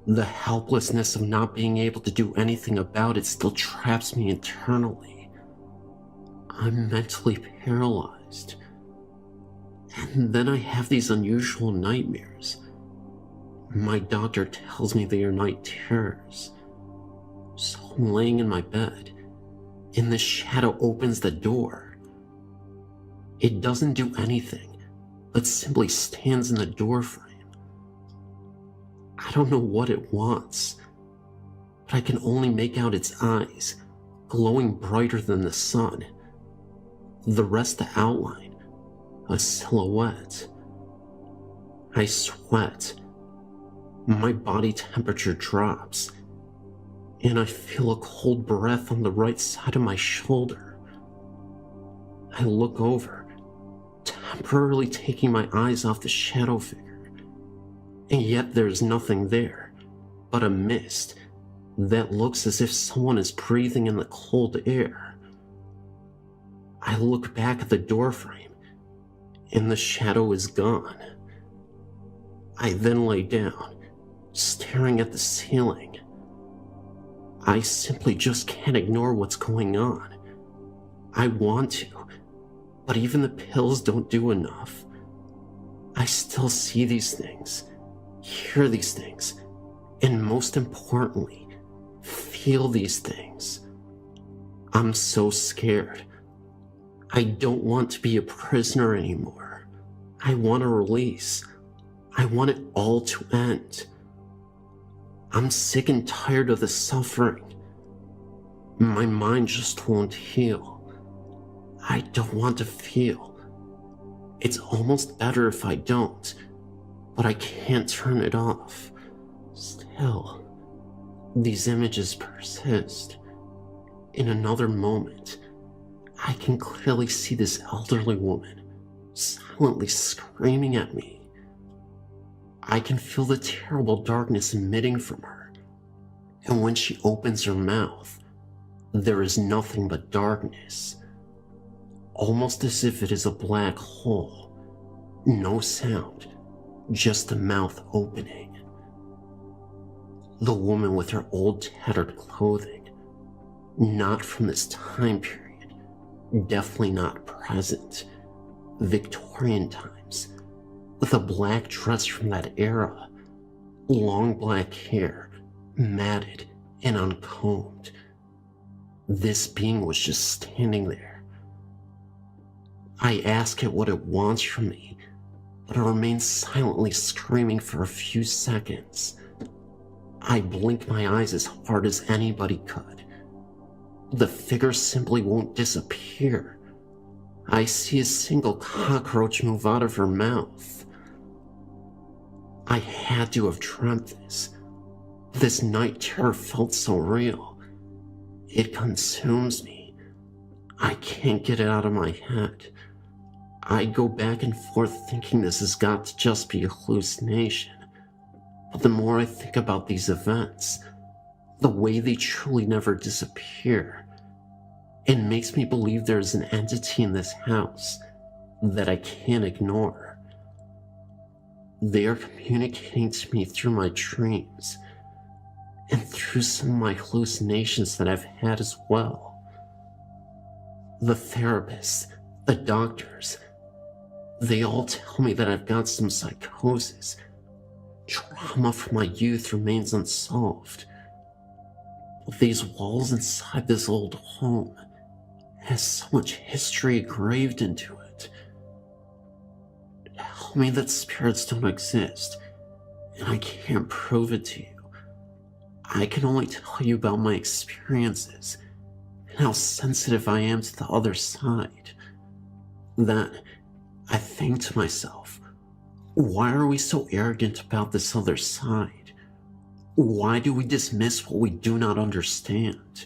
The helplessness of not being able to do anything about it still traps me internally. I'm mentally paralyzed. And then I have these unusual nightmares. My doctor tells me they are night terrors. So I'm laying in my bed, and the shadow opens the door. It doesn't do anything, but simply stands in the doorframe. I don't know what it wants, but I can only make out its eyes, glowing brighter than the sun. The rest the outline, a silhouette. I sweat. My body temperature drops, and I feel a cold breath on the right side of my shoulder. I look over, temporarily taking my eyes off the shadow figure, and yet there's nothing there but a mist that looks as if someone is breathing in the cold air. I look back at the doorframe, and the shadow is gone. I then lay down, staring at the ceiling. I simply just can't ignore what's going on. I want to, but even the pills don't do enough. I still see these things, hear these things, and most importantly, feel these things. I'm so scared. I don't want to be a prisoner anymore. I want a release. I want it all to end. I'm sick and tired of the suffering. My mind just won't heal. I don't want to feel. It's almost better if I don't, but I can't turn it off. Still, these images persist. In another moment, I can clearly see this elderly woman silently screaming at me. I can feel the terrible darkness emitting from her, and when she opens her mouth, there is nothing but darkness, almost as if it is a black hole. No sound, just the mouth opening. The woman with her old tattered clothing, not from this time period, definitely not present, Victorian times, with a black dress from that era, long black hair, matted and uncombed. This being was just standing there. I ask it what it wants from me, but it remains silently screaming for a few seconds. I blink my eyes as hard as anybody could. The figure simply won't disappear. I see a single cockroach move out of her mouth. I had to have dreamt this. This night terror felt so real. It consumes me. I can't get it out of my head. I go back and forth thinking this has got to just be a hallucination. But the more I think about these events, the way they truly never disappear, it makes me believe there's an entity in this house that I can't ignore. They are communicating to me through my dreams, and through some of my hallucinations that I've had as well. The therapists, the doctors, they all tell me that I've got some psychosis. Trauma from my youth remains unsolved. These walls inside this old home has so much history engraved into it. Tell me that spirits don't exist, and I can't prove it to you. I can only tell you about my experiences and how sensitive I am to the other side. Then I think to myself, why are we so arrogant about this other side? Why do we dismiss what we do not understand?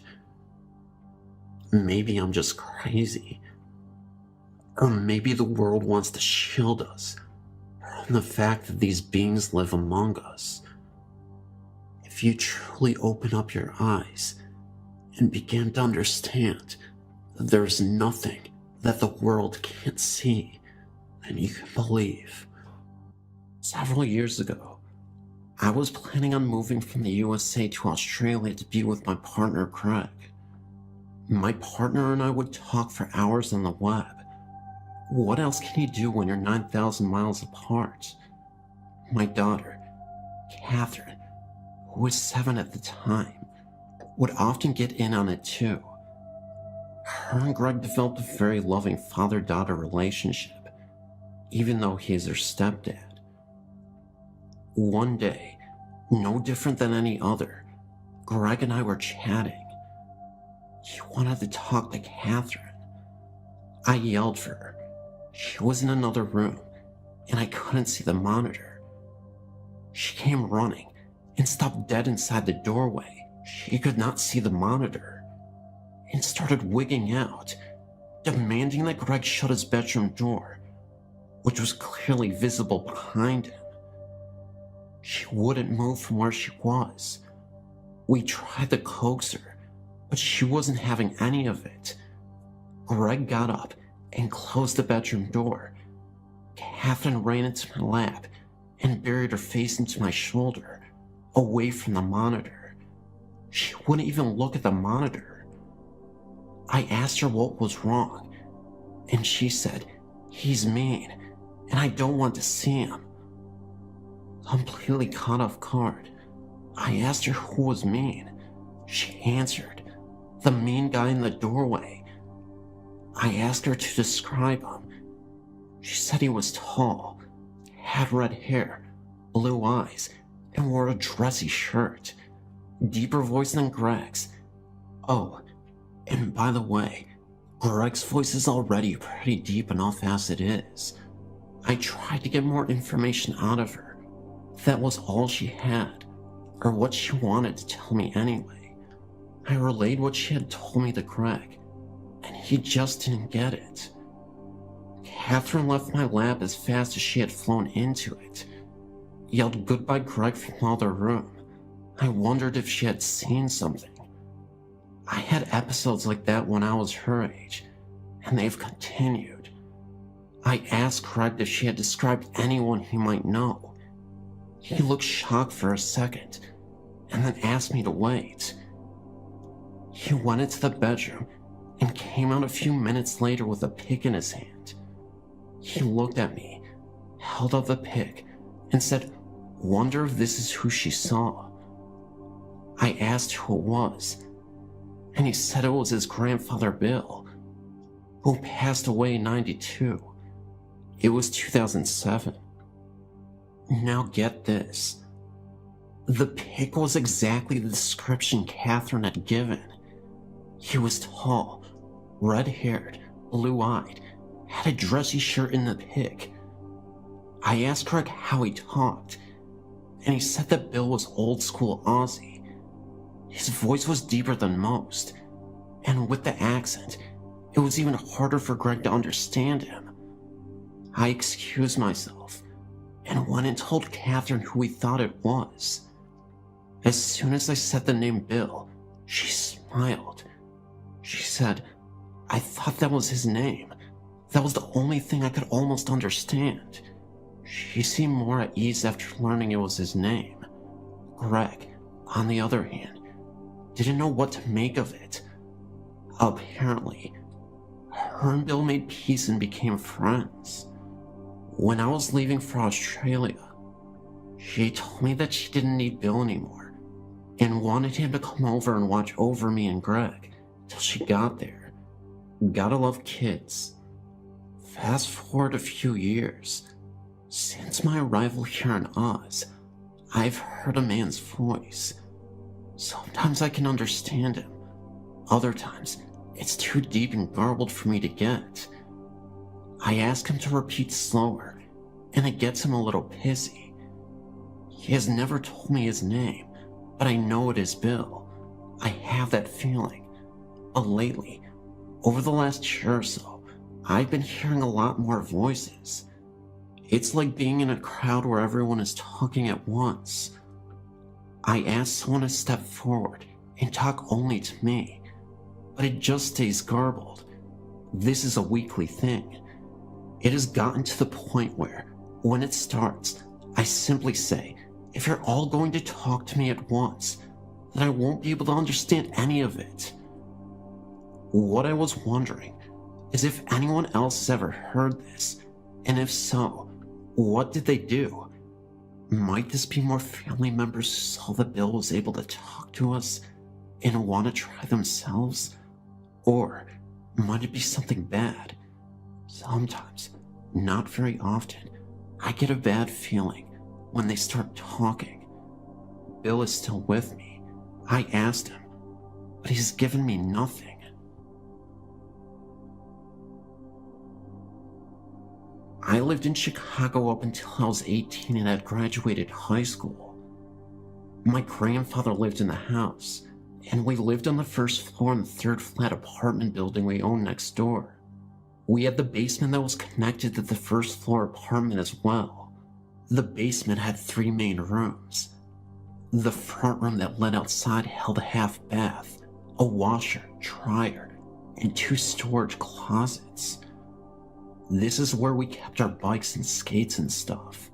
Maybe I'm just crazy. Or maybe the world wants to shield us from the fact that these beings live among us. If you truly open up your eyes and begin to understand that there's nothing that the world can't see, than you can believe. Several years ago, I was planning on moving from the USA to Australia to be with my partner, Greg. My partner and I would talk for hours on the web. What else can you do when you're 9,000 miles apart? My daughter, Catherine, who was 7 at the time, would often get in on it too. Her and Greg developed a very loving father-daughter relationship, even though he's her stepdad. One day, no different than any other, Greg and I were chatting. He wanted to talk to Catherine. I yelled for her. She was in another room, and I couldn't see the monitor. She came running and stopped dead inside the doorway. She could not see the monitor and started wigging out, demanding that Greg shut his bedroom door, which was clearly visible behind him. She wouldn't move from where she was. We tried to coax her, but she wasn't having any of it. Greg got up and closed the bedroom door. Catherine ran into my lap and buried her face into my shoulder, away from the monitor. She wouldn't even look at the monitor. I asked her what was wrong, and she said, "He's mean, and I don't want to see him." Completely caught off guard, I asked her who was mean. She answered, "The mean guy in the doorway." I asked her to describe him. She said he was tall, had red hair, blue eyes, and wore a dressy shirt. Deeper voice than Greg's. Oh, and by the way, Greg's voice is already pretty deep enough as it is. I tried to get more information out of her. That was all she had, or what she wanted to tell me anyway. I relayed what she had told me to Greg, and he just didn't get it. Catherine left my lap as fast as she had flown into it, yelled goodbye Greg from the other room. I wondered if she had seen something. I had episodes like that when I was her age, and they've continued. I asked Greg if she had described anyone he might know. He looked shocked for a second, and then asked me to wait. He went into the bedroom and came out a few minutes later with a pick in his hand. He looked at me, held up the pick, and said, "Wonder if this is who she saw." I asked who it was, and he said it was his grandfather Bill, who passed away in '92. It was 2007. Now get this. The pick was exactly the description Catherine had given. He was tall, red-haired, blue-eyed, had a dressy shirt in the pic. I asked Greg how he talked, and he said that Bill was old-school Aussie. His voice was deeper than most, and with the accent, it was even harder for Greg to understand him. I excused myself, and went and told Catherine who we thought it was. As soon as I said the name Bill, she smiled. She said, "I thought that was his name. That was the only thing I could almost understand." She seemed more at ease after learning it was his name. Greg, on the other hand, didn't know what to make of it. Apparently, her and Bill made peace and became friends. When I was leaving for Australia, she told me that she didn't need Bill anymore and wanted him to come over and watch over me and Greg till she got there. Gotta love kids. Fast forward a few years. Since my arrival here in Oz, I've heard a man's voice. Sometimes I can understand him. Other times, it's too deep and garbled for me to get. I ask him to repeat slower, and it gets him a little pissy. He has never told me his name, but I know it is Bill. I have that feeling. But lately, over the last year or so, I've been hearing a lot more voices. It's like being in a crowd where everyone is talking at once. I ask someone to step forward and talk only to me, but it just stays garbled. This is a weekly thing. It has gotten to the point where, when it starts, I simply say, if you're all going to talk to me at once, then I won't be able to understand any of it. What I was wondering is if anyone else has ever heard this, and if so, what did they do? Might this be more family members who saw that Bill was able to talk to us and want to try themselves? Or might it be something bad? Sometimes, not very often, I get a bad feeling when they start talking. Bill is still with me. I asked him, but he's given me nothing. I lived in Chicago up until I was 18 and had graduated high school. My grandfather lived in the house, and we lived on the first floor in the third flat apartment building we owned next door. We had the basement that was connected to the first floor apartment as well. The basement had 3 main rooms. The front room that led outside held a half bath, a washer, dryer, and 2 storage closets. This is where we kept our bikes and skates and stuff.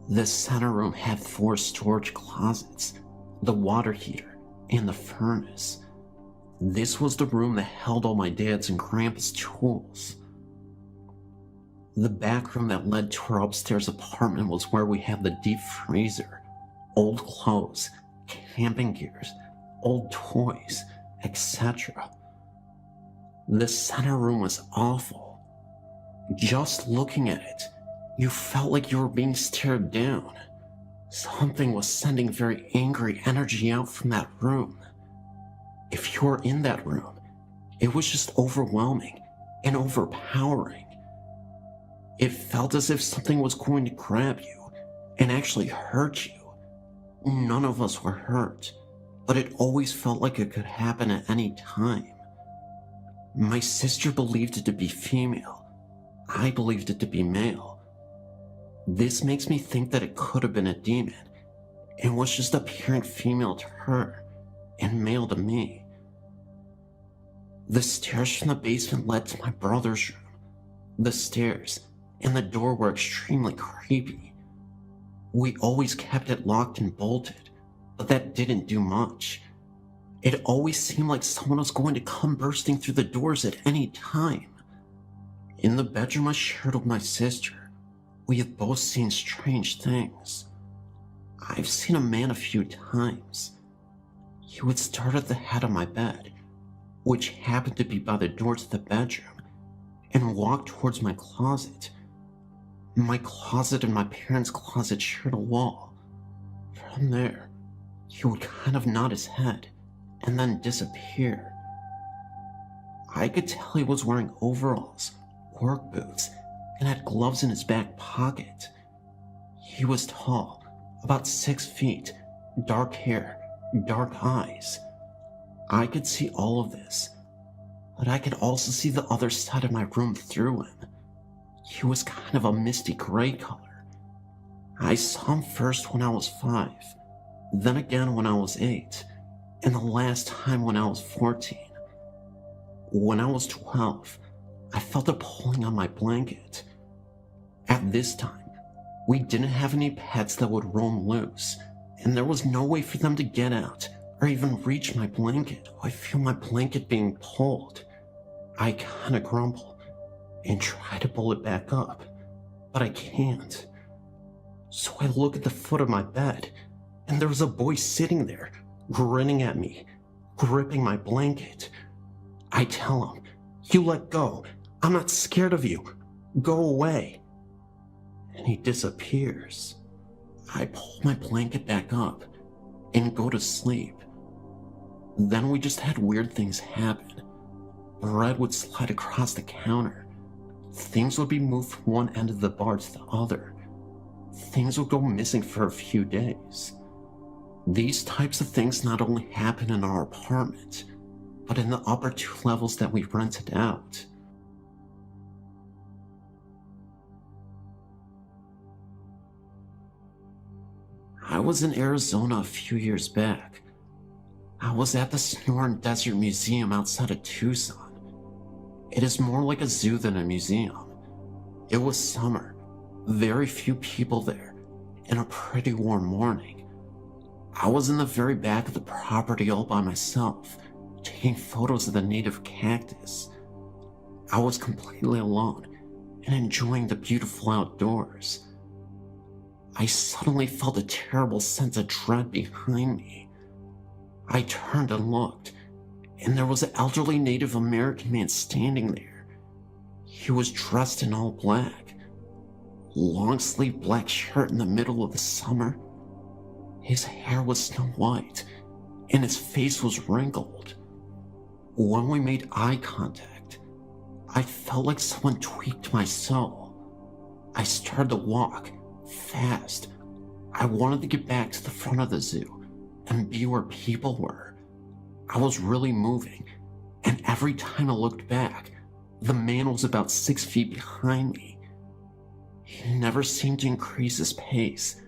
The center room had 4 storage closets, the water heater, and the furnace. This was the room that held all my dad's and grandpa's tools. The back room that led to our upstairs apartment was where we had the deep freezer, old clothes, camping gears, old toys, etc. The center room was awful. Just looking at it, you felt like you were being stared down. Something was sending very angry energy out from that room. If you were in that room, it was just overwhelming and overpowering. It felt as if something was going to grab you and actually hurt you. None of us were hurt, but it always felt like it could happen at any time. My sister believed it to be female. I believed it to be male. This makes me think that it could have been a demon and was just apparent female to her and male to me. The stairs from the basement led to my brother's room. The stairs and the door were extremely creepy. We always kept it locked and bolted, but that didn't do much. It always seemed like someone was going to come bursting through the doors at any time. In the bedroom I shared with my sister, we have both seen strange things. I've seen a man a few times. He would start at the head of my bed, which happened to be by the door to the bedroom, and walk towards my closet. My closet and my parents' closet shared a wall. From there, he would kind of nod his head and then disappear. I could tell he was wearing overalls, work boots, and had gloves in his back pocket. He was tall, about 6 feet, dark hair, dark eyes. I could see all of this, but I could also see the other side of my room through him. He was kind of a misty gray color. I saw him first when I was 5, then again when I was 8, and the last time when I was 14. When I was 12, I felt a pulling on my blanket. At this time, we didn't have any pets that would roam loose, and there was no way for them to get out or even reach my blanket. I feel my blanket being pulled. I kinda grumble and try to pull it back up, but I can't. So I look at the foot of my bed, and there was a boy sitting there, grinning at me, gripping my blanket. I tell him, "You let go. I'm not scared of you. Go away." And he disappears. I pull my blanket back up and go to sleep. Then we just had weird things happen. Bread would slide across the counter. Things would be moved from one end of the bar to the other. Things would go missing for a few days. These types of things not only happen in our apartment, but in the upper 2 levels that we rented out. I was in Arizona a few years back. I was at the Sonoran Desert Museum outside of Tucson. It is more like a zoo than a museum. It was summer, very few people there, and a pretty warm morning. I was in the very back of the property all by myself, taking photos of the native cactus. I was completely alone and enjoying the beautiful outdoors. I suddenly felt a terrible sense of dread behind me. I turned and looked, and there was an elderly Native American man standing there. He was dressed in all black, long-sleeved black shirt in the middle of the summer. His hair was snow white, and his face was wrinkled. When we made eye contact, I felt like someone tweaked my soul. I started to walk, fast. I wanted to get back to the front of the zoo and be where people were. I was really moving, and every time I looked back, the man was about 6 feet behind me. He never seemed to increase his pace,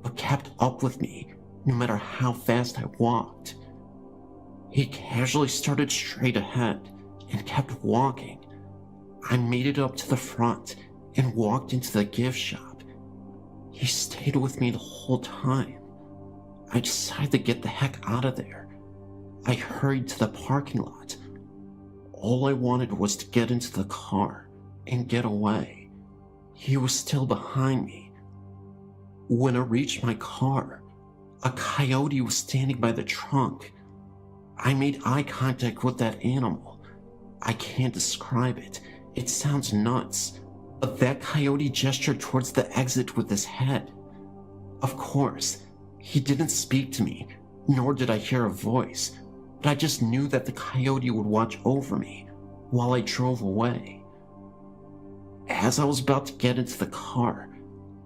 but kept up with me no matter how fast I walked. He casually started straight ahead and kept walking. I made it up to the front and walked into the gift shop. He stayed with me the whole time. I decided to get the heck out of there. I hurried to the parking lot. All I wanted was to get into the car and get away. He was still behind me. When I reached my car, a coyote was standing by the trunk. I made eye contact with that animal. I can't describe it. It sounds nuts, but that coyote gestured towards the exit with his head. Of course, he didn't speak to me, nor did I hear a voice, but I just knew that the coyote would watch over me while I drove away. As I was about to get into the car,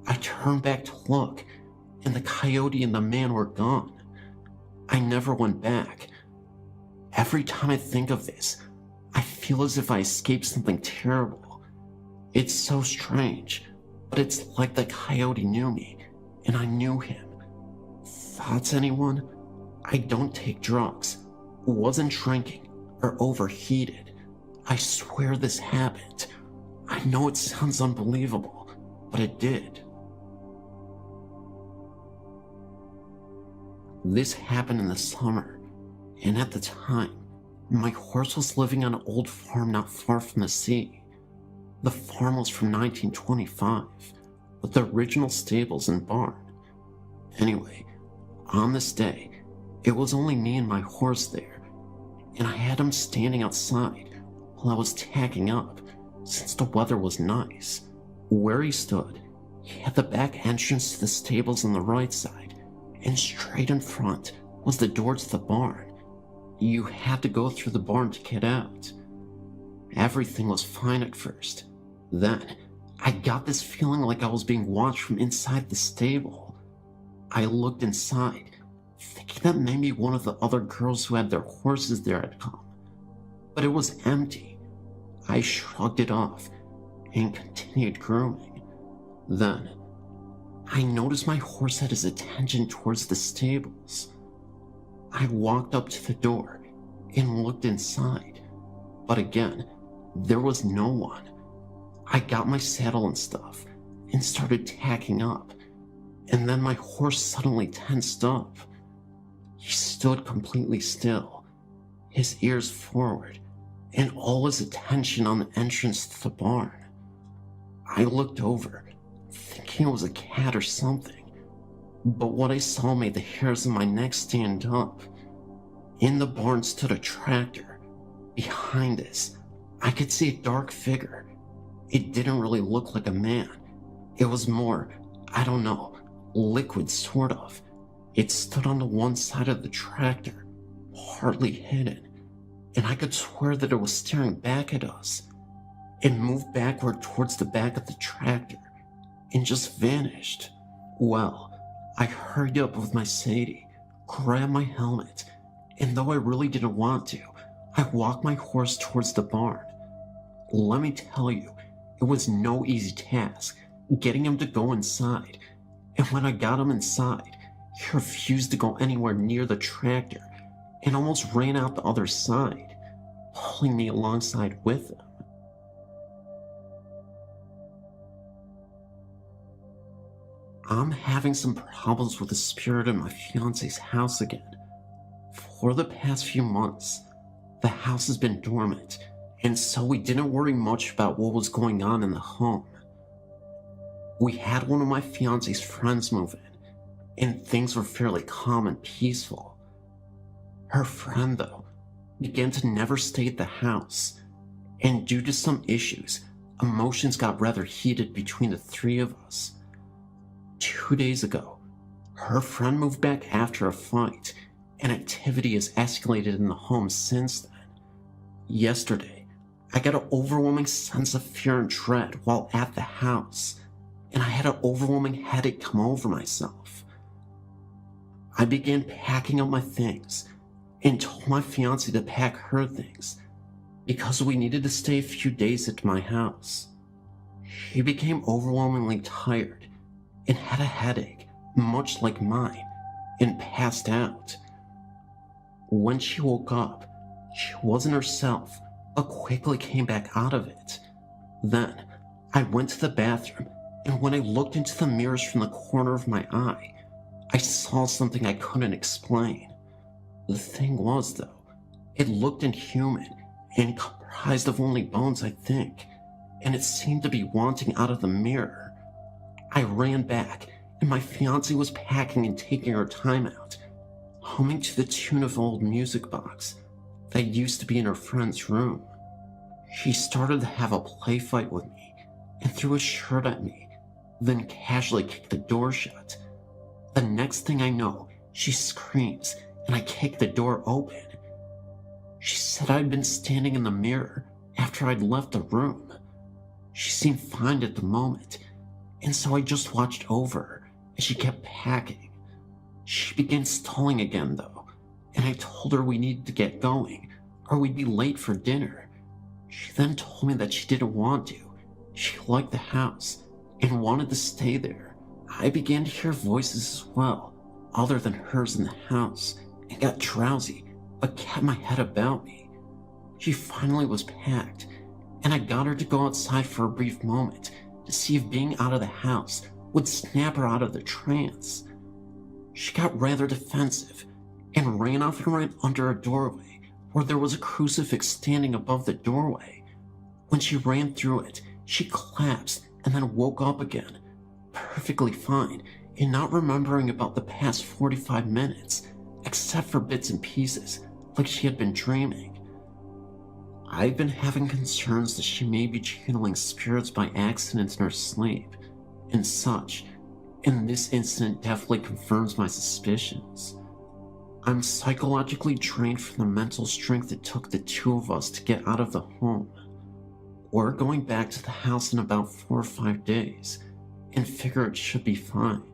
I turned back to look, and the coyote and the man were gone. I never went back. Every time I think of this, I feel as if I escaped something terrible. It's so strange, but it's like the coyote knew me, and I knew him. Thoughts, anyone? I don't take drugs, wasn't drinking, or overheated. I swear this happened. I know it sounds unbelievable, but it did. This happened in the summer, and at the time, my horse was living on an old farm not far from the sea. The farm was from 1925, with the original stables and barn. Anyway, on this day, it was only me and my horse there, and I had him standing outside while I was tacking up, since the weather was nice. Where he stood, he had the back entrance to the stables on the right side, and straight in front was the door to the barn. You had to go through the barn to get out. Everything was fine at first. Then, I got this feeling like I was being watched from inside the stable. I looked inside, thinking that maybe one of the other girls who had their horses there had come. But it was empty. I shrugged it off and continued grooming. Then, I noticed my horse had his attention towards the stables. I walked up to the door and looked inside, but again, there was no one. I got my saddle and stuff and started tacking up, and then my horse suddenly tensed up. He stood completely still, his ears forward, and all his attention on the entrance to the barn. I looked over, thinking it was a cat or something, but what I saw made the hairs on my neck stand up. In the barn stood a tractor. Behind this, I could see a dark figure. It didn't really look like a man. It was more, I don't know, liquid sort of. It stood on the one side of the tractor, partly hidden, and I could swear that it was staring back at us. It moved backward towards the back of the tractor and just vanished. Well, I hurried up with my Sadie, grabbed my helmet, and though I really didn't want to, I walked my horse towards the barn. Let me tell you, it was no easy task getting him to go inside, and when I got him inside, he refused to go anywhere near the tractor and almost ran out the other side, pulling me alongside with him. I'm having some problems with the spirit in my fiance's house again. For the past few months, the house has been dormant, and so we didn't worry much about what was going on in the home. We had one of my fiance's friends move in, and things were fairly calm and peaceful. Her friend, though, began to never stay at the house, and due to some issues, emotions got rather heated between the three of us. 2 days ago, her friend moved back after a fight, and activity has escalated in the home since then. Yesterday, I got an overwhelming sense of fear and dread while at the house, and I had an overwhelming headache come over myself. I began packing up my things and told my fiancée to pack her things because we needed to stay a few days at my house. She became overwhelmingly tired and had a headache, much like mine, and passed out. When she woke up, she wasn't herself, but quickly came back out of it. Then, I went to the bathroom, and when I looked into the mirrors from the corner of my eye, I saw something I couldn't explain. The thing was, though, it looked inhuman and comprised of only bones, I think, and it seemed to be wanting out of the mirror. I ran back, and my fiancée was packing and taking her time out, humming to the tune of an old music box that used to be in her friend's room. She started to have a play fight with me and threw a shirt at me, then casually kicked the door shut. The next thing I know, she screams and I kick the door open. She said I'd been standing in the mirror after I'd left the room. She seemed fine at the moment, and so I just watched over her as she kept packing. She began stalling again, though, and I told her we needed to get going, or we'd be late for dinner. She then told me that she didn't want to. She liked the house and wanted to stay there. I began to hear voices as well, other than hers in the house, and got drowsy, but kept my head about me. She finally was packed, and I got her to go outside for a brief moment to see if being out of the house would snap her out of the trance. She got rather defensive and ran off and ran under a doorway where there was a crucifix standing above the doorway. When she ran through it, she collapsed and then woke up again, perfectly fine and not remembering about the past 45 minutes, except for bits and pieces, like she had been dreaming. I've been having concerns that she may be channeling spirits by accident in her sleep and such, and this incident definitely confirms my suspicions. I'm psychologically drained from the mental strength it took the two of us to get out of the home. We're going back to the house in about 4 or 5 days, and figure it should be fine.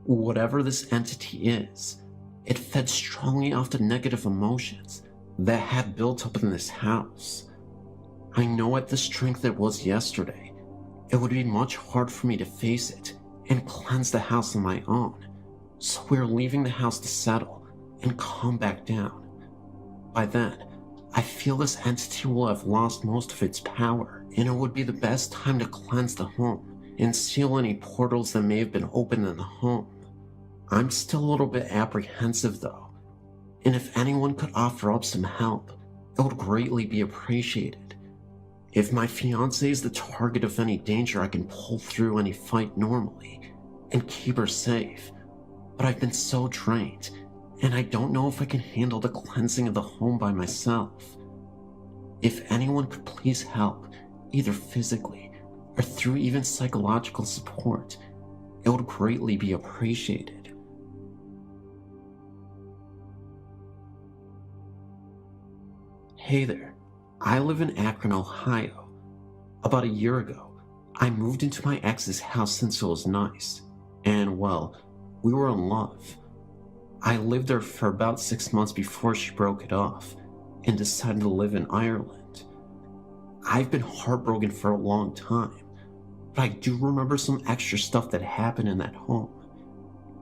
Whatever this entity is, it fed strongly off the negative emotions that had built up in this house. I know at the strength it was yesterday, it would be much hard for me to face it and cleanse the house on my own, so we're leaving the house to settle and calm back down. By then, I feel this entity will have lost most of its power, and it would be the best time to cleanse the home and seal any portals that may have been opened in the home. I'm still a little bit apprehensive though, and if anyone could offer up some help, it would greatly be appreciated. If my fiancée is the target of any danger, I can pull through any fight normally and keep her safe, but I've been so drained, and I don't know if I can handle the cleansing of the home by myself. If anyone could please help, either physically or through even psychological support, it would greatly be appreciated. Hey there, I live in Akron, Ohio. About a year ago, I moved into my ex's house since it was nice, and well, we were in love. I lived there for about 6 months before she broke it off and decided to live in Ireland. I've been heartbroken for a long time, but I do remember some extra stuff that happened in that home.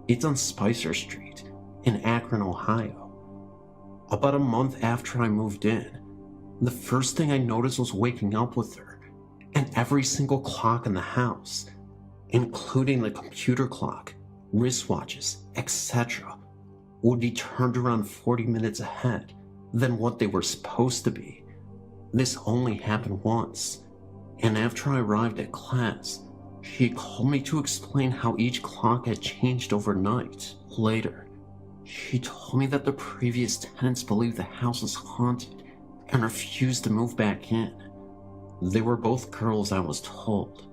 It's on Spicer Street in Akron, Ohio. About a month after I moved in, the first thing I noticed was waking up with her and every single clock in the house. including the computer clock, wristwatches, etc., would be turned around 40 minutes ahead than what they were supposed to be. This only happened once, and after I arrived at class, she called me to explain how each clock had changed overnight. Later, she told me that the previous tenants believed the house was haunted and refused to move back in. They were both girls, I was told.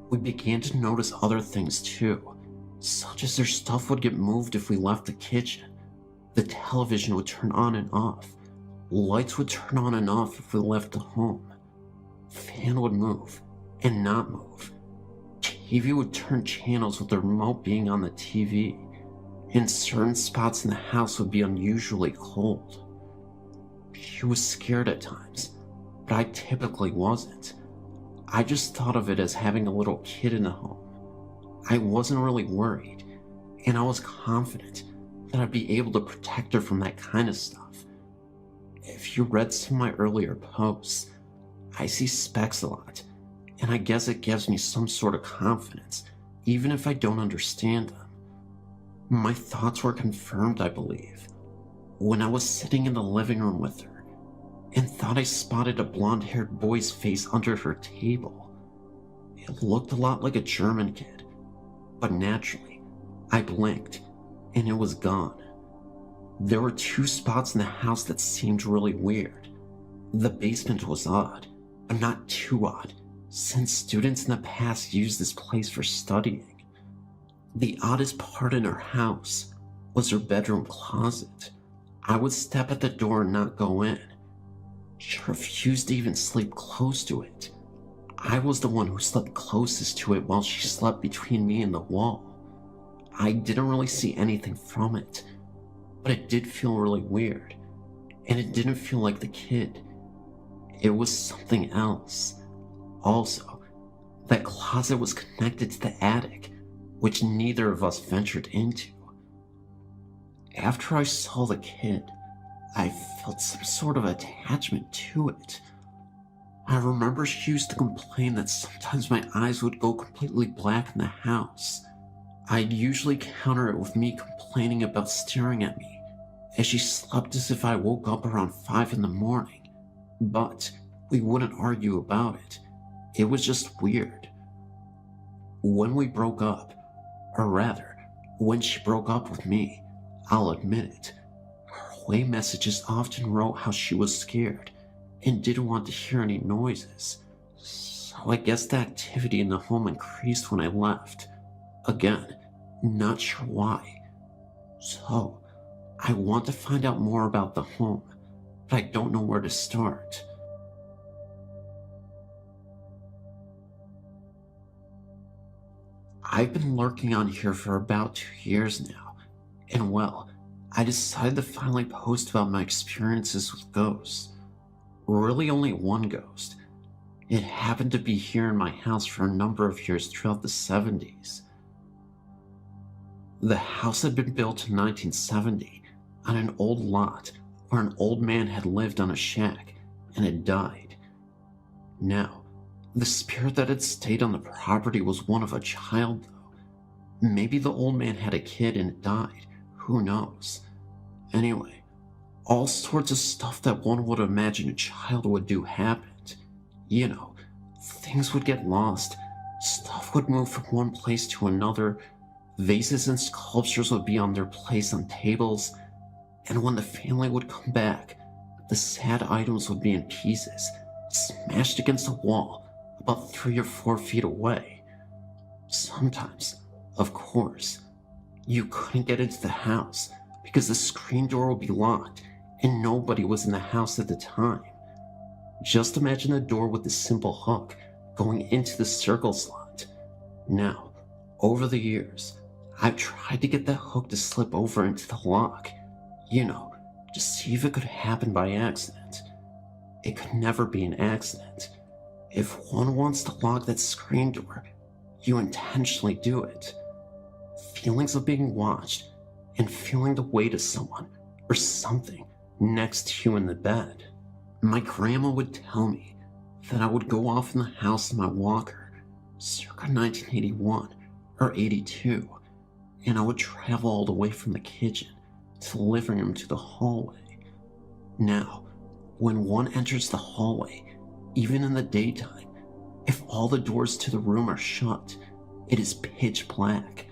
We began to notice other things too, such as their stuff would get moved if we left the kitchen. The television would turn on and off. Lights would turn on and off if we left the home. Fan would move and not move. TV would turn channels with the remote being on the TV. And certain spots in the house would be unusually cold. She was scared at times, but I typically wasn't. I just thought of it as having a little kid in the home. I wasn't really worried, and I was confident that I'd be able to protect her from that kind of stuff. If you read some of my earlier posts, I see specks a lot, and I guess it gives me some sort of confidence, even if I don't understand them. My thoughts were confirmed, I believe, when I was sitting in the living room with her and thought I spotted a blonde-haired boy's face under her table. It looked a lot like a German kid, but naturally, I blinked and it was gone. There were 2 spots in the house that seemed really weird. The basement was odd, but not too odd, since students in the past used this place for studying. The oddest part in her house was her bedroom closet. I would step at the door and not go in. She refused to even sleep close to it. I was the one who slept closest to it while she slept between me and the wall. I didn't really see anything from it, but it did feel really weird, and it didn't feel like the kid. It was something else. Also, that closet was connected to the attic, which neither of us ventured into. After I saw the kid, I felt some sort of attachment to it. I remember she used to complain that sometimes my eyes would go completely black in the house. I'd usually counter it with me complaining about staring at me, as she slept as if I woke up around 5 in the morning, but we wouldn't argue about it. It was just weird. When we broke up, or rather, when she broke up with me, I'll admit it, her away messages often wrote how she was scared and didn't want to hear any noises. So I guess the activity in the home increased when I left. Again, not sure why. So, I want to find out more about the home, but I don't know where to start. I've been lurking on here for about 2 years now, and well, I decided to finally post about my experiences with ghosts. Really only one ghost. It happened to be here in my house for a number of years throughout the 70s. The house had been built in 1970 on an old lot where an old man had lived on a shack and had died. Now, the spirit that had stayed on the property was one of a child, though. Maybe the old man had a kid and it died. Who knows? Anyway, all sorts of stuff that one would imagine a child would do happened. You know, things would get lost, stuff would move from one place to another, vases and sculptures would be on their place on tables, and when the family would come back, the sad items would be in pieces, smashed against a wall about 3 or 4 feet away. Sometimes, of course, you couldn't get into the house because the screen door would be locked and nobody was in the house at the time. Just imagine a door with a simple hook going into the circle slot. Now, over the years, I've tried to get that hook to slip over into the lock, you know, to see if it could happen by accident. It could never be an accident. If one wants to lock that screen door, you intentionally do it. Feelings of being watched and feeling the weight of someone or something next to you in the bed. My grandma would tell me that I would go off in the house in my walker, circa 1981 or 82, and I would travel all the way from the kitchen to the living room to the hallway. Now, when one enters the hallway, even in the daytime, if all the doors to the room are shut, it is pitch black.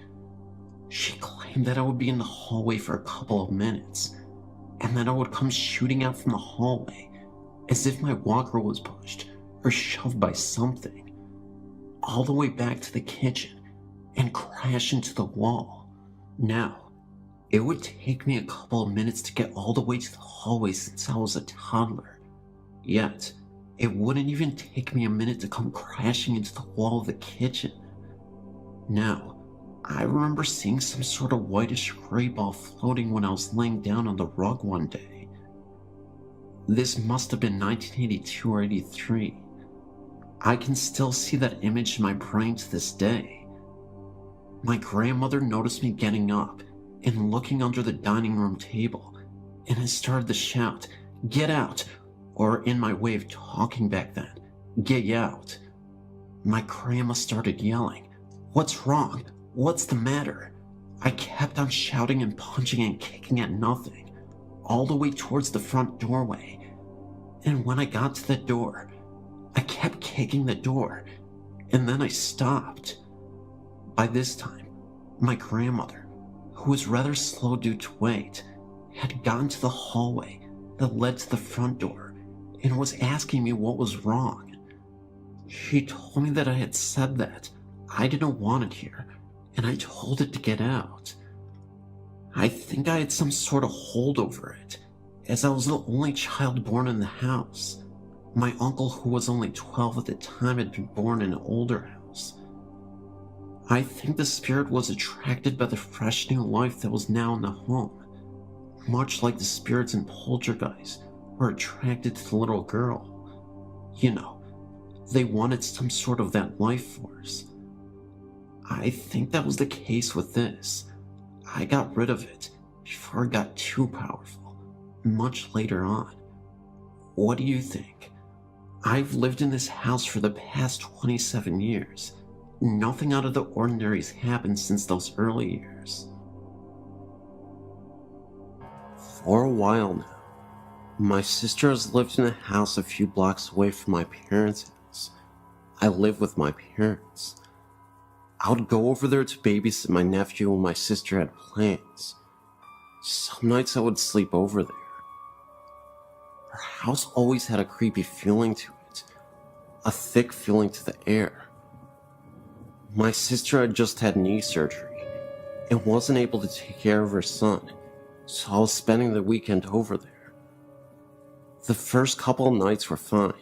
She claimed that I would be in the hallway for a couple of minutes, and then I would come shooting out from the hallway as if my walker was pushed or shoved by something, all the way back to the kitchen and crash into the wall. Now, it would take me a couple of minutes to get all the way to the hallway since I was a toddler, yet it wouldn't even take me a minute to come crashing into the wall of the kitchen. Now, I remember seeing some sort of whitish gray ball floating when I was laying down on the rug one day. This must have been 1982 or 83. I can still see that image in my brain to this day. My grandmother noticed me getting up and looking under the dining room table, and I started to shout, "Get out!" or in my way of talking back then, "Get out!" My grandma started yelling, "What's wrong? What's the matter?" I kept on shouting and punching and kicking at nothing, all the way towards the front doorway. And when I got to the door, I kept kicking the door, and then I stopped. By this time, my grandmother, who was rather slow due to weight, had gotten to the hallway that led to the front door and was asking me what was wrong. She told me that I had said that I didn't want it here, and I told it to get out. I think I had some sort of hold over it, as I was the only child born in the house. My uncle, who was only 12 at the time, had been born in an older house. I think the spirit was attracted by the fresh new life that was now in the home, much like the spirits in Poltergeist were attracted to the little girl. You know, they wanted some sort of that life force. I think that was the case with this. I got rid of it before it got too powerful, much later on. What do you think? I've lived in this house for the past 27 years. Nothing out of the ordinary has happened since those early years. For a while now, my sister has lived in a house a few blocks away from my parents' house. I live with my parents. I would go over there to babysit my nephew when my sister had plans. Some nights I would sleep over there. Her house always had a creepy feeling to it, a thick feeling to the air. My sister had just had knee surgery and wasn't able to take care of her son, so I was spending the weekend over there. The first couple of nights were fine.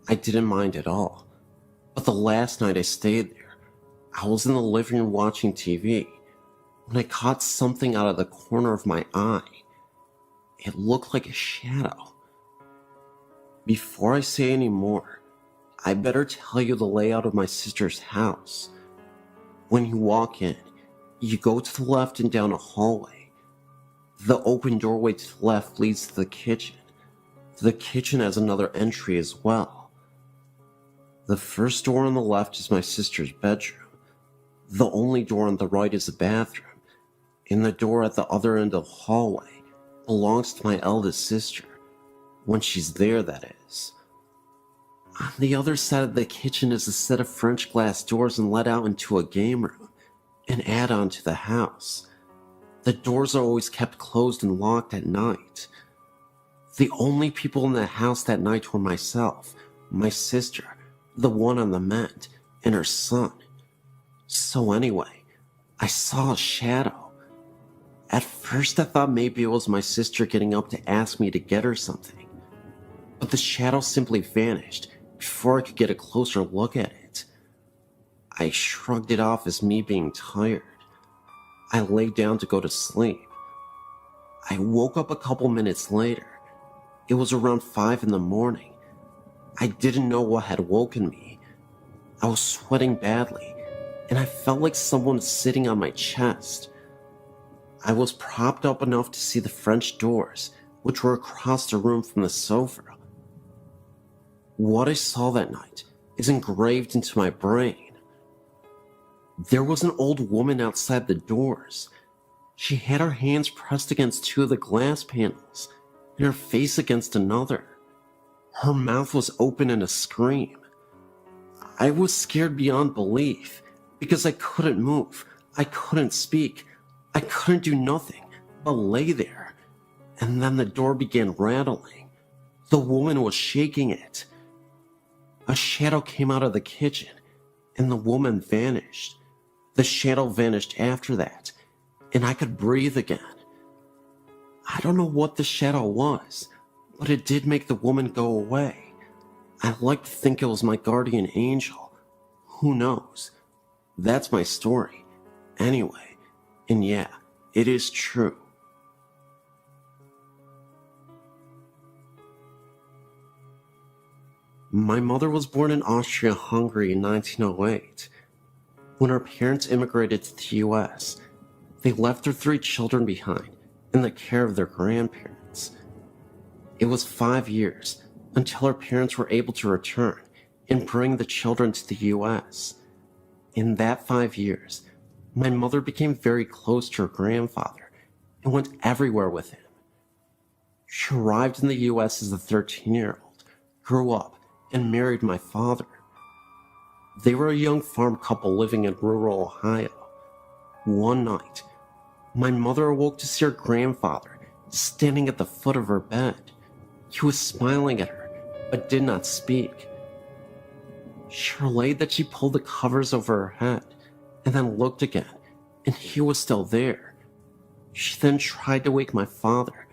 I didn't mind at all. But the last night I stayed there, I was in the living room watching TV when I caught something out of the corner of my eye. It looked like a shadow. Before I say any more, I better tell you the layout of my sister's house. When you walk in, you go to the left and down a hallway. The open doorway to the left leads to the kitchen. The kitchen has another entry as well. The first door on the left is my sister's bedroom. The only door on the right is the bathroom, and the door at the other end of the hallway belongs to my eldest sister, when she's there, that is. On the other side of the kitchen is a set of French glass doors and let out into a game room, an add-on to the house. The doors are always kept closed and locked at night. The only people in the house that night were myself, my sister, the one on the mend, and her son. So anyway, I saw a shadow. At first I thought maybe it was my sister getting up to ask me to get her something, but the shadow simply vanished before I could get a closer look at it. I shrugged it off as me being tired. I lay down to go to sleep. I woke up a couple minutes later. It was around 5 in the morning. I didn't know what had woken me. I was sweating badly, and I felt like someone was sitting on my chest. I was propped up enough to see the French doors, which were across the room from the sofa. What I saw that night is engraved into my brain. There was an old woman outside the doors. She had her hands pressed against two of the glass panels and her face against another. Her mouth was open in a scream. I was scared beyond belief because I couldn't move, I couldn't speak, I couldn't do nothing but lay there. And then the door began rattling. The woman was shaking it. A shadow came out of the kitchen and the woman vanished. The shadow vanished after that, and I could breathe again. I don't know what the shadow was, but it did make the woman go away. I like to think it was my guardian angel. Who knows? That's my story. Anyway, and yeah, it is true. My mother was born in Austria-Hungary in 1908. When her parents immigrated to the US, they left their 3 children behind in the care of their grandparents. It was 5 years until her parents were able to return and bring the children to the US. In that 5 years, my mother became very close to her grandfather and went everywhere with him. She arrived in the US as a 13-year-old, grew up, and married my father. They were a young farm couple living in rural Ohio. One night, my mother awoke to see her grandfather standing at the foot of her bed. He was smiling at her, but did not speak. She relayed that she pulled the covers over her head and then looked again, and he was still there. She then tried to wake my father,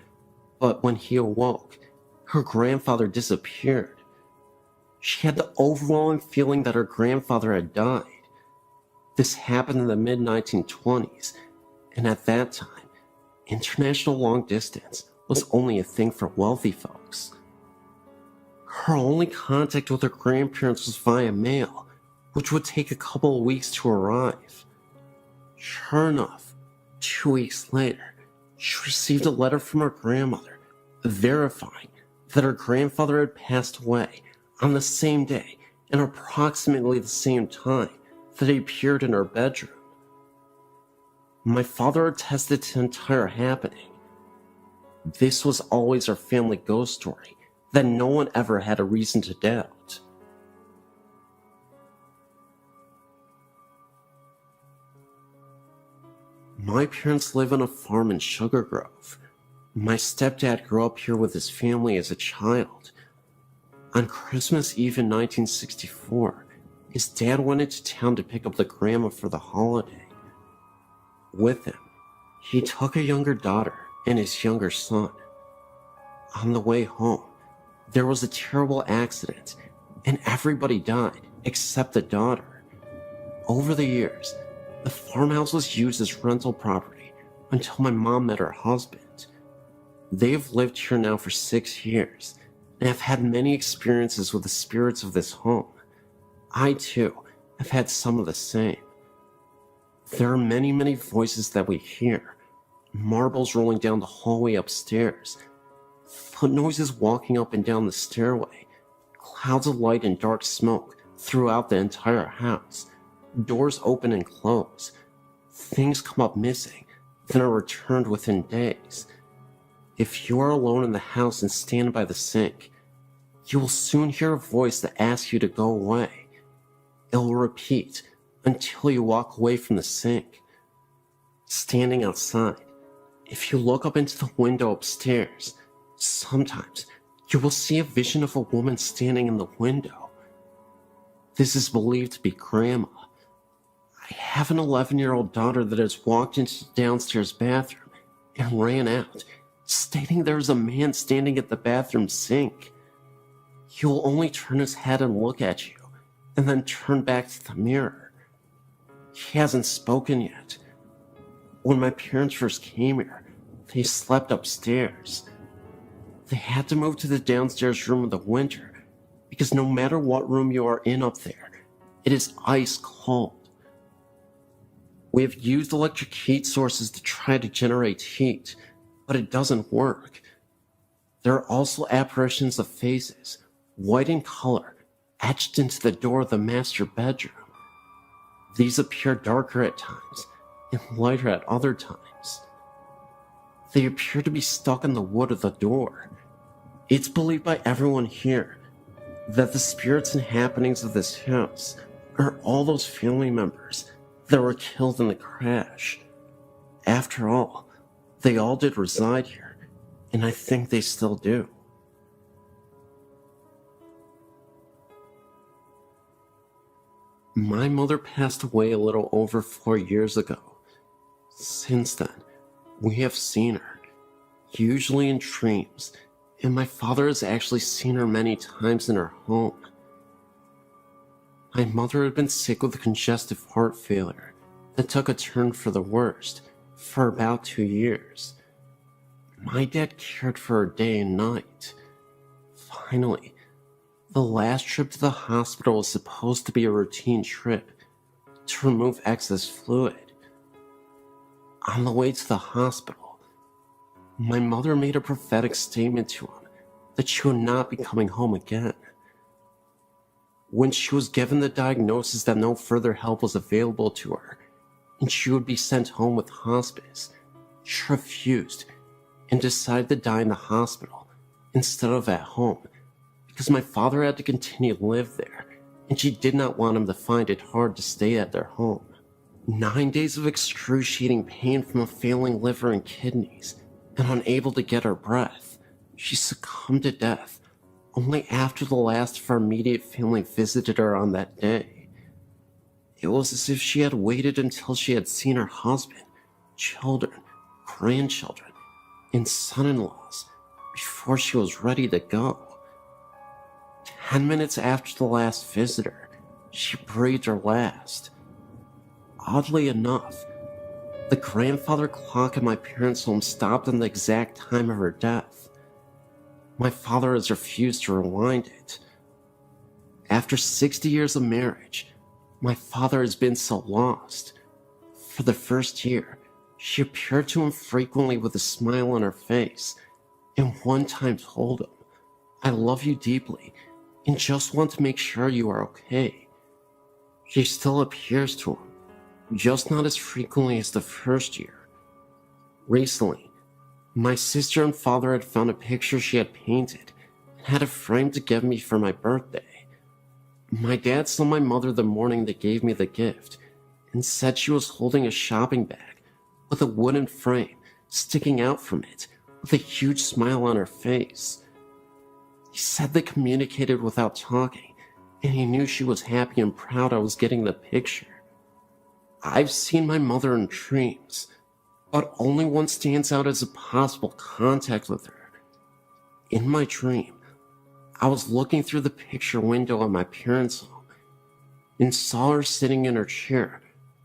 but when he awoke, her grandfather disappeared. She had the overwhelming feeling that her grandfather had died. This happened in the mid-1920s, and at that time, international long distance was only a thing for wealthy folks. Her only contact with her grandparents was via mail, which would take a couple of weeks to arrive. Sure enough, 2 weeks later, she received a letter from her grandmother verifying that her grandfather had passed away on the same day and approximately the same time that he appeared in her bedroom. My father attested to the entire happening. This was always our family ghost story that no one ever had a reason to doubt. My parents live on a farm in Sugar Grove. My stepdad grew up here with his family as a child. On Christmas Eve in 1964, his dad went into town to pick up the grandma for the holiday. With him, he took a younger daughter and his younger son. On the way home, there was a terrible accident, and everybody died except the daughter. Over the years, the farmhouse was used as rental property until my mom met her husband. They have lived here now for 6 years, and have had many experiences with the spirits of this home. I, too, have had some of the same. There are many, many voices that we hear. Marbles rolling down the hallway upstairs. Foot noises walking up and down the stairway. Clouds of light and dark smoke throughout the entire house. Doors open and close. Things come up missing, then are returned within days. If you are alone in the house and stand by the sink, you will soon hear a voice that asks you to go away. It will repeat until you walk away from the sink. Standing outside, if you look up into the window upstairs, sometimes you will see a vision of a woman standing in the window. This is believed to be Grandma. I have an 11-year-old daughter that has walked into the downstairs bathroom and ran out, stating there is a man standing at the bathroom sink. He will only turn his head and look at you, and then turn back to the mirror. He hasn't spoken yet. When my parents first came here, they slept upstairs. They had to move to the downstairs room in the winter, because no matter what room you are in up there, it is ice cold. We have used electric heat sources to try to generate heat, but it doesn't work. There are also apparitions of faces, white in color, etched into the door of the master bedroom. These appear darker at times and lighter at other times. They appear to be stuck in the wood of the door. It's believed by everyone here that the spirits and happenings of this house are all those family members that were killed in the crash. After all, they all did reside here, and I think they still do. My mother passed away a little over 4 years ago. Since then, we have seen her, usually in dreams, and my father has actually seen her many times in her home. My mother had been sick with congestive heart failure that took a turn for the worst for about 2 years. My dad cared for her day and night. Finally, the last trip to the hospital was supposed to be a routine trip to remove excess fluid. On the way to the hospital, my mother made a prophetic statement to him that she would not be coming home again. When she was given the diagnosis that no further help was available to her and she would be sent home with hospice, she refused and decided to die in the hospital instead of at home, because my father had to continue to live there, and she did not want him to find it hard to stay at their home. 9 days of excruciating pain from a failing liver and kidneys, and unable to get her breath, she succumbed to death only after the last of our immediate family visited her on that day. It was as if she had waited until she had seen her husband, children, grandchildren, and son-in-laws before she was ready to go. 10 minutes after the last visitor, she breathed her last. Oddly enough, the grandfather clock in my parents' home stopped on the exact time of her death. My father has refused to rewind it. After 60 years of marriage, my father has been so lost. For the first year, she appeared to him frequently with a smile on her face, and one time told him, "I love you deeply and just want to make sure you are okay." She still appears to him, just not as frequently as the first year. Recently, my sister and father had found a picture she had painted and had it framed to give me for my birthday. My dad saw my mother the morning they gave me the gift and said she was holding a shopping bag with a wooden frame sticking out from it with a huge smile on her face. He said they communicated without talking, and he knew she was happy and proud I was getting the picture. I've seen my mother in dreams, but only one stands out as a possible contact with her. In my dream, I was looking through the picture window at my parents' home and saw her sitting in her chair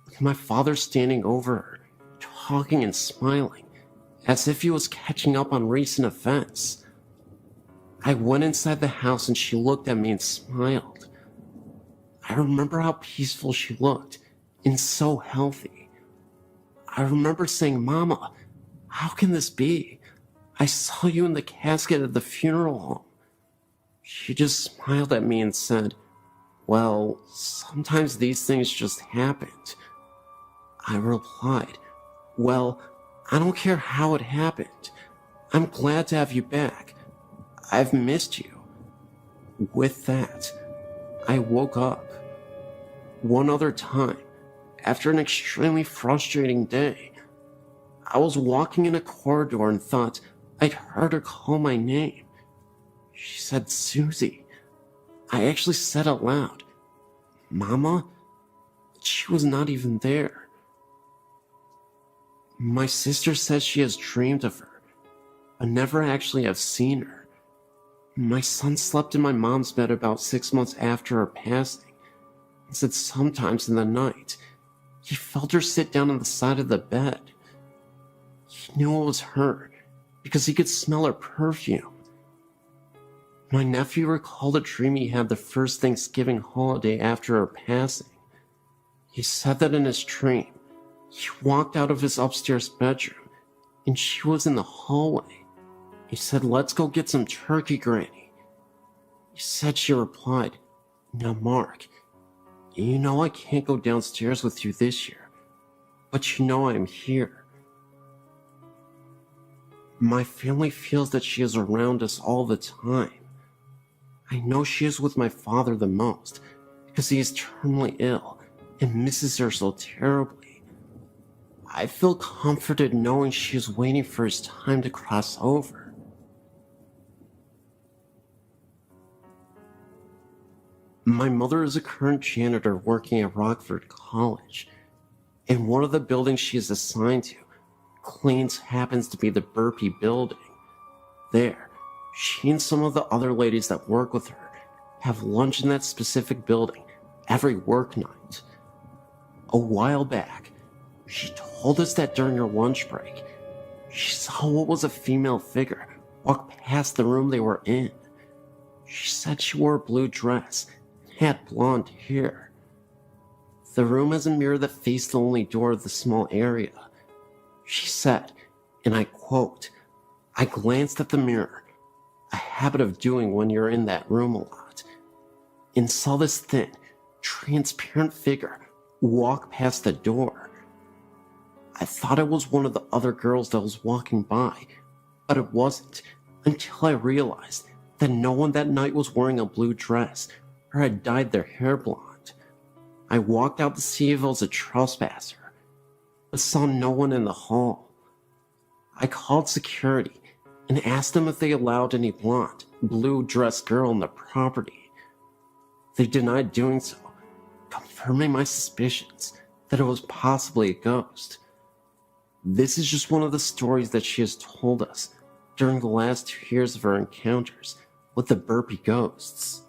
with my father standing over her, talking and smiling, as if he was catching up on recent events. I went inside the house and she looked at me and smiled. I remember how peaceful she looked and so healthy. I remember saying, "Mama, how can this be? I saw you in the casket at the funeral home." She just smiled at me and said, "Well, sometimes these things just happened." I replied, "Well, I don't care how it happened. I'm glad to have you back. I've missed you." With that, I woke up. One other time, after an extremely frustrating day, I was walking in a corridor and thought I'd heard her call my name. She said, "Susie." I actually said out loud, "Mama?" She was not even there. My sister says she has dreamed of her, but never actually have seen her. My son slept in my mom's bed about 6 months after her passing, and said sometimes in the night, he felt her sit down on the side of the bed. He knew it was her because he could smell her perfume. My nephew recalled a dream he had the first Thanksgiving holiday after her passing. He said that in his dream, he walked out of his upstairs bedroom and she was in the hallway. He said, "Let's go get some turkey, Granny." He said she replied, "No, Mark, You know I can't go downstairs with you this year, but you know I'm here. My family feels that she is around us all the time. I know she is with my father the most, because he is terminally ill and misses her so terribly. I feel comforted knowing she is waiting for his time to cross over. My mother is a current janitor working at Rockford College, and one of the buildings she is assigned to cleans happens to be the Burpee building. There, she and some of the other ladies that work with her have lunch in that specific building every work night. A while back, she told us that during her lunch break, she saw what was a female figure walk past the room they were in. She said she wore a blue dress and had blonde hair. The room has a mirror that faced the only door of the small area. She said, and I quote, "I glanced at the mirror, a habit of doing when you're in that room a lot, and saw this thin, transparent figure walk past the door. I thought it was one of the other girls that was walking by, but it wasn't until I realized that no one that night was wearing a blue dress or had dyed their hair blonde. I walked out to see if it was a trespasser, but saw no one in the hall. I called security and asked them if they allowed any blonde, blue-dressed girl in the property. They denied doing so, confirming my suspicions that it was possibly a ghost. This is just one of the stories that she has told us during the last 2 years of her encounters with the Burpee ghosts."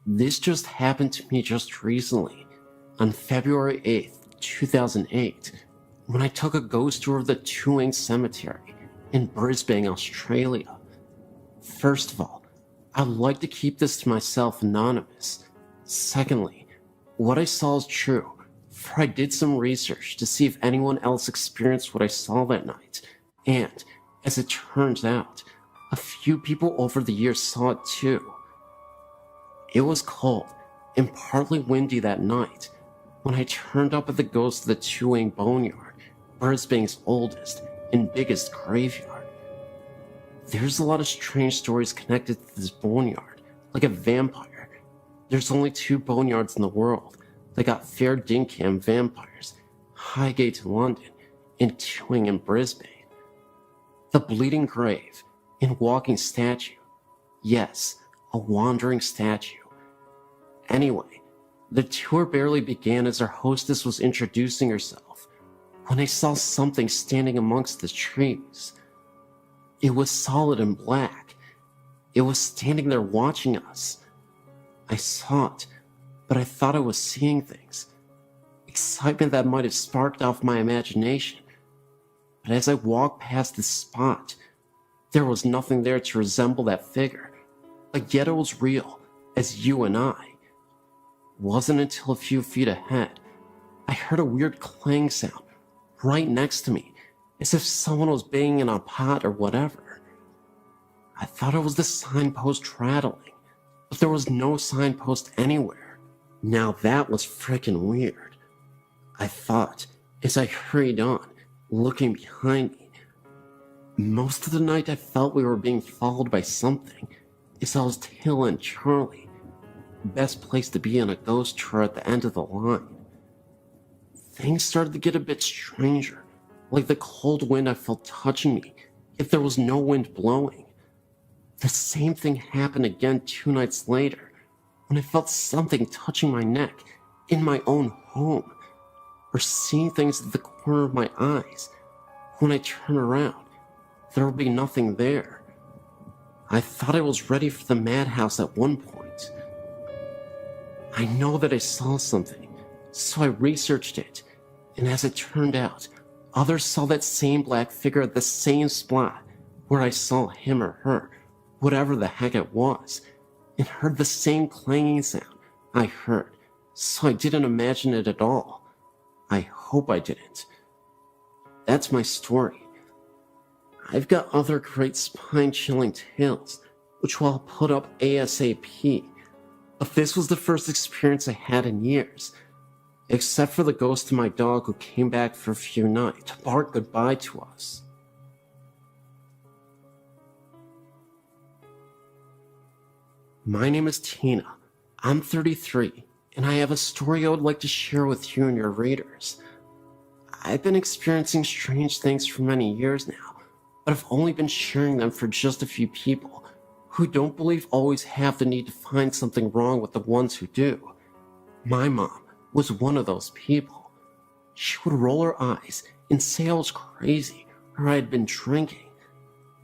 This just happened to me just recently, on February 8th, 2008, when I took a ghost tour of the Tuing Cemetery in Brisbane, Australia. First of all, I'd like to keep this to myself anonymous. Secondly, what I saw is true, for I did some research to see if anyone else experienced what I saw that night, and, as it turns out, a few people over the years saw it too. It was cold and partly windy that night when I turned up at the ghost of the Tuing Boneyard, Brisbane's oldest and biggest graveyard. There's a lot of strange stories connected to this boneyard, like a vampire. There's only 2 boneyards in the world. They got Fair Dinkham vampires, Highgate in London, and Tuing in Brisbane. The Bleeding Grave and Walking Statue. Yes, a wandering statue. Anyway, the tour barely began as our hostess was introducing herself when I saw something standing amongst the trees. It was solid and black. It was standing there watching us. I saw it, but I thought I was seeing things. Excitement that might have sparked off my imagination. But as I walked past this spot, there was nothing there to resemble that figure, but yet it was real, as you and I. It wasn't until a few feet ahead, I heard a weird clang sound right next to me, as if someone was banging in a pot or whatever. I thought it was the signpost rattling, but there was no signpost anywhere. Now that was frickin' weird, I thought as I hurried on, looking behind me. Most of the night I felt we were being followed by something, as I was tailing Charlie. Best place to be on a ghost tour at the end of the line. Things started to get a bit stranger, like the cold wind I felt touching me, if there was no wind blowing. The same thing happened again 2 nights later, when I felt something touching my neck in my own home, or seeing things at the corner of my eyes. When I turned around, there would be nothing there. I thought I was ready for the madhouse at one point. I know that I saw something, so I researched it, and as it turned out, others saw that same black figure at the same spot where I saw him or her, whatever the heck it was, and heard the same clanging sound I heard, so I didn't imagine it at all. I hope I didn't. That's my story. I've got other great spine-chilling tales, which I'll put up ASAP. But this was the first experience I had in years, except for the ghost of my dog who came back for a few nights to bark goodbye to us. My name is Tina. I'm 33, and I have a story I would like to share with you and your readers. I've been experiencing strange things for many years now, but I've only been sharing them for just a few people who don't believe always have the need to find something wrong with the ones who do. My mom was one of those people. She would roll her eyes and say I was crazy or I had been drinking.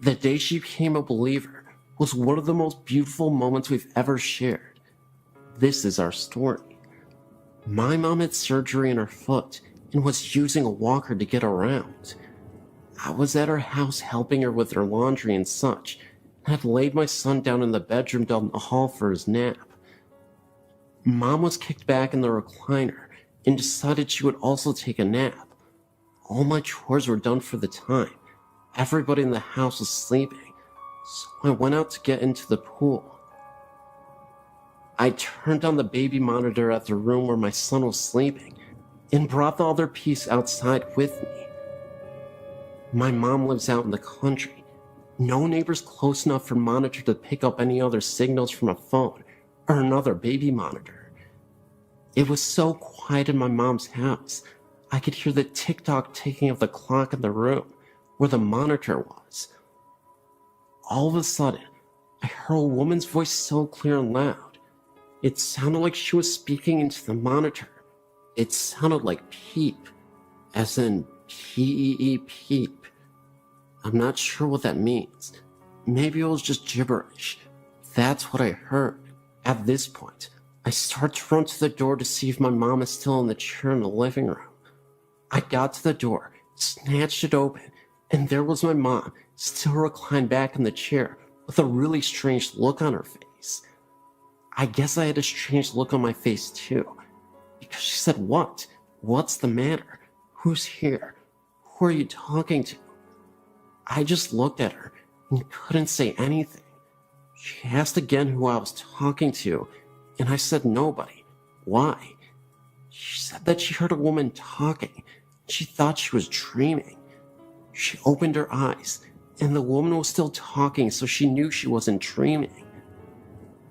The day she became a believer was one of the most beautiful moments we've ever shared. This is our story. My mom had surgery in her foot and was using a walker to get around. I was at her house helping her with her laundry and such, and had laid my son down in the bedroom down the hall for his nap. Mom was kicked back in the recliner and decided she would also take a nap. All my chores were done for the time. Everybody in the house was sleeping, so I went out to get into the pool. I turned on the baby monitor at the room where my son was sleeping and brought the other piece outside with me. My mom lives out in the country. No neighbors close enough for monitor to pick up any other signals from a phone or another baby monitor. It was so quiet in my mom's house, I could hear the tick-tock ticking of the clock in the room where the monitor was. All of a sudden, I heard a woman's voice so clear and loud. It sounded like she was speaking into the monitor. It sounded like peep, as in P-E-E peep. I'm not sure what that means. Maybe it was just gibberish. That's what I heard. At this point, I start to run to the door to see if my mom is still in the chair in the living room. I got to the door, snatched it open, and there was my mom, still reclined back in the chair with a really strange look on her face. I guess I had a strange look on my face too, because she said, "What? What's the matter? Who's here? Who are you talking to?" I just looked at her and couldn't say anything. She asked again who I was talking to, and I said nobody. Why? She said that she heard a woman talking. She thought she was dreaming. She opened her eyes, and the woman was still talking, so she knew she wasn't dreaming.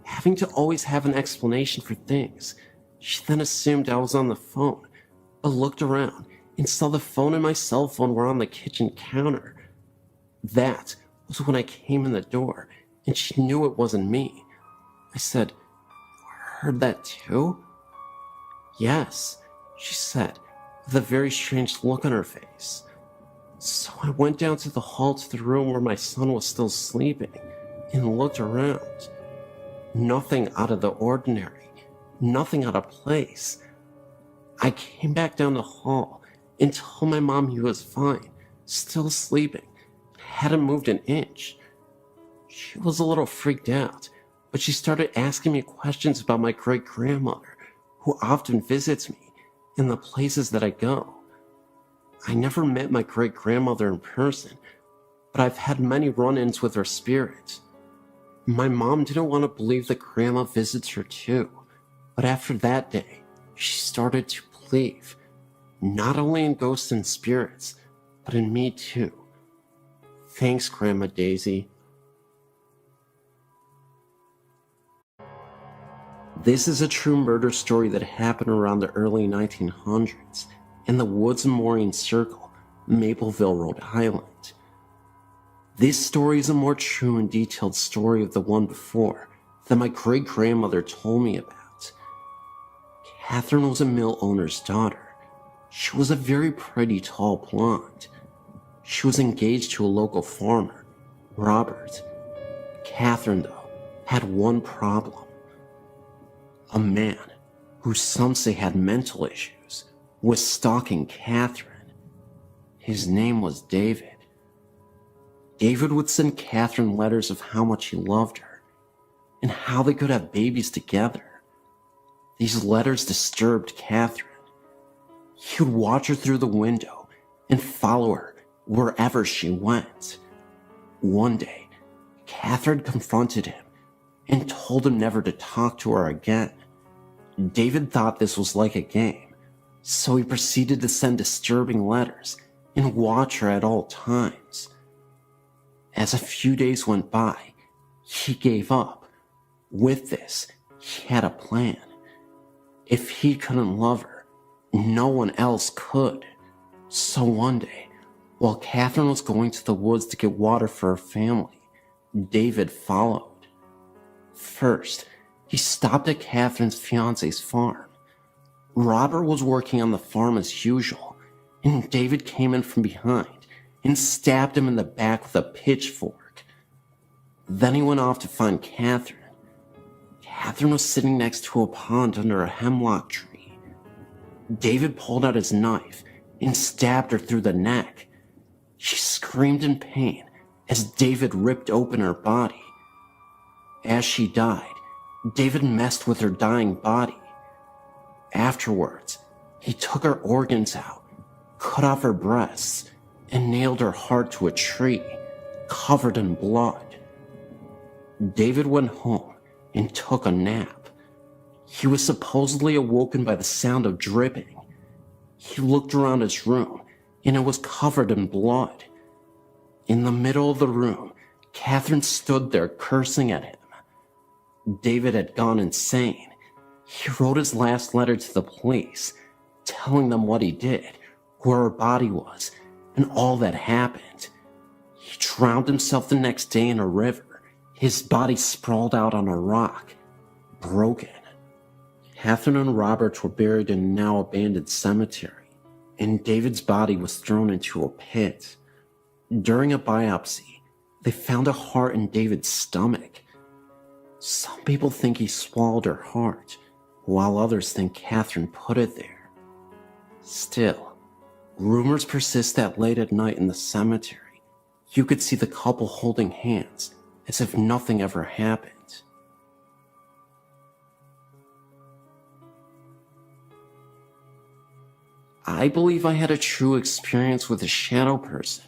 Having to always have an explanation for things, she then assumed I was on the phone, but looked around and saw the phone and my cell phone were on the kitchen counter. That was when I came in the door, and she knew it wasn't me. I said, "You heard that too?" "Yes," she said, with a very strange look on her face. So I went down to the hall to the room where my son was still sleeping and looked around. Nothing out of the ordinary, nothing out of place. I came back down the hall and told my mom he was fine, still sleeping, hadn't moved an inch. She was a little freaked out, but she started asking me questions about my great-grandmother, who often visits me, and the places that I go. I never met my great-grandmother in person, but I've had many run-ins with her spirit. My mom didn't want to believe that Grandma visits her too, but after that day, she started to believe, not only in ghosts and spirits, but in me too. Thanks, Grandma Daisy. This is a true murder story that happened around the early 1900s in the Woods Memorial Circle, Mapleville, Rhode Island. This story is a more true and detailed story of the one before that my great-grandmother told me about. Catherine was a mill owner's daughter. She was a very pretty, tall blonde. She was engaged to a local farmer, Robert. Catherine, though, had one problem. A man, who some say had mental issues, was stalking Catherine. His name was David. David would send Catherine letters of how much he loved her, and how they could have babies together. These letters disturbed Catherine. He would watch her through the window and follow her wherever she went. One day, Catherine confronted him and told him never to talk to her again. David thought this was like a game, so he proceeded to send disturbing letters and watch her at all times. As a few days went by, he gave up. With this, he had a plan. If he couldn't love her, no one else could. So one day, while Catherine was going to the woods to get water for her family, David followed. First, he stopped at Catherine's fiance's farm. Robert was working on the farm as usual, and David came in from behind and stabbed him in the back with a pitchfork. Then he went off to find Catherine. Catherine was sitting next to a pond under a hemlock tree. David pulled out his knife and stabbed her through the neck. She screamed in pain as David ripped open her body. As she died, David messed with her dying body. Afterwards, he took her organs out, cut off her breasts, and nailed her heart to a tree, covered in blood. David went home and took a nap. He was supposedly awoken by the sound of dripping. He looked around his room, and it was covered in blood. In the middle of the room, Catherine stood there cursing at him. David had gone insane. He wrote his last letter to the police, telling them what he did, where her body was, and all that happened. He drowned himself the next day in a river, his body sprawled out on a rock, broken. Catherine and Robert were buried in a now abandoned cemetery, and David's body was thrown into a pit. During a biopsy, they found a heart in David's stomach. Some people think he swallowed her heart, while others think Catherine put it there. Still, rumors persist that late at night in the cemetery, you could see the couple holding hands as if nothing ever happened. I believe I had a true experience with a shadow person.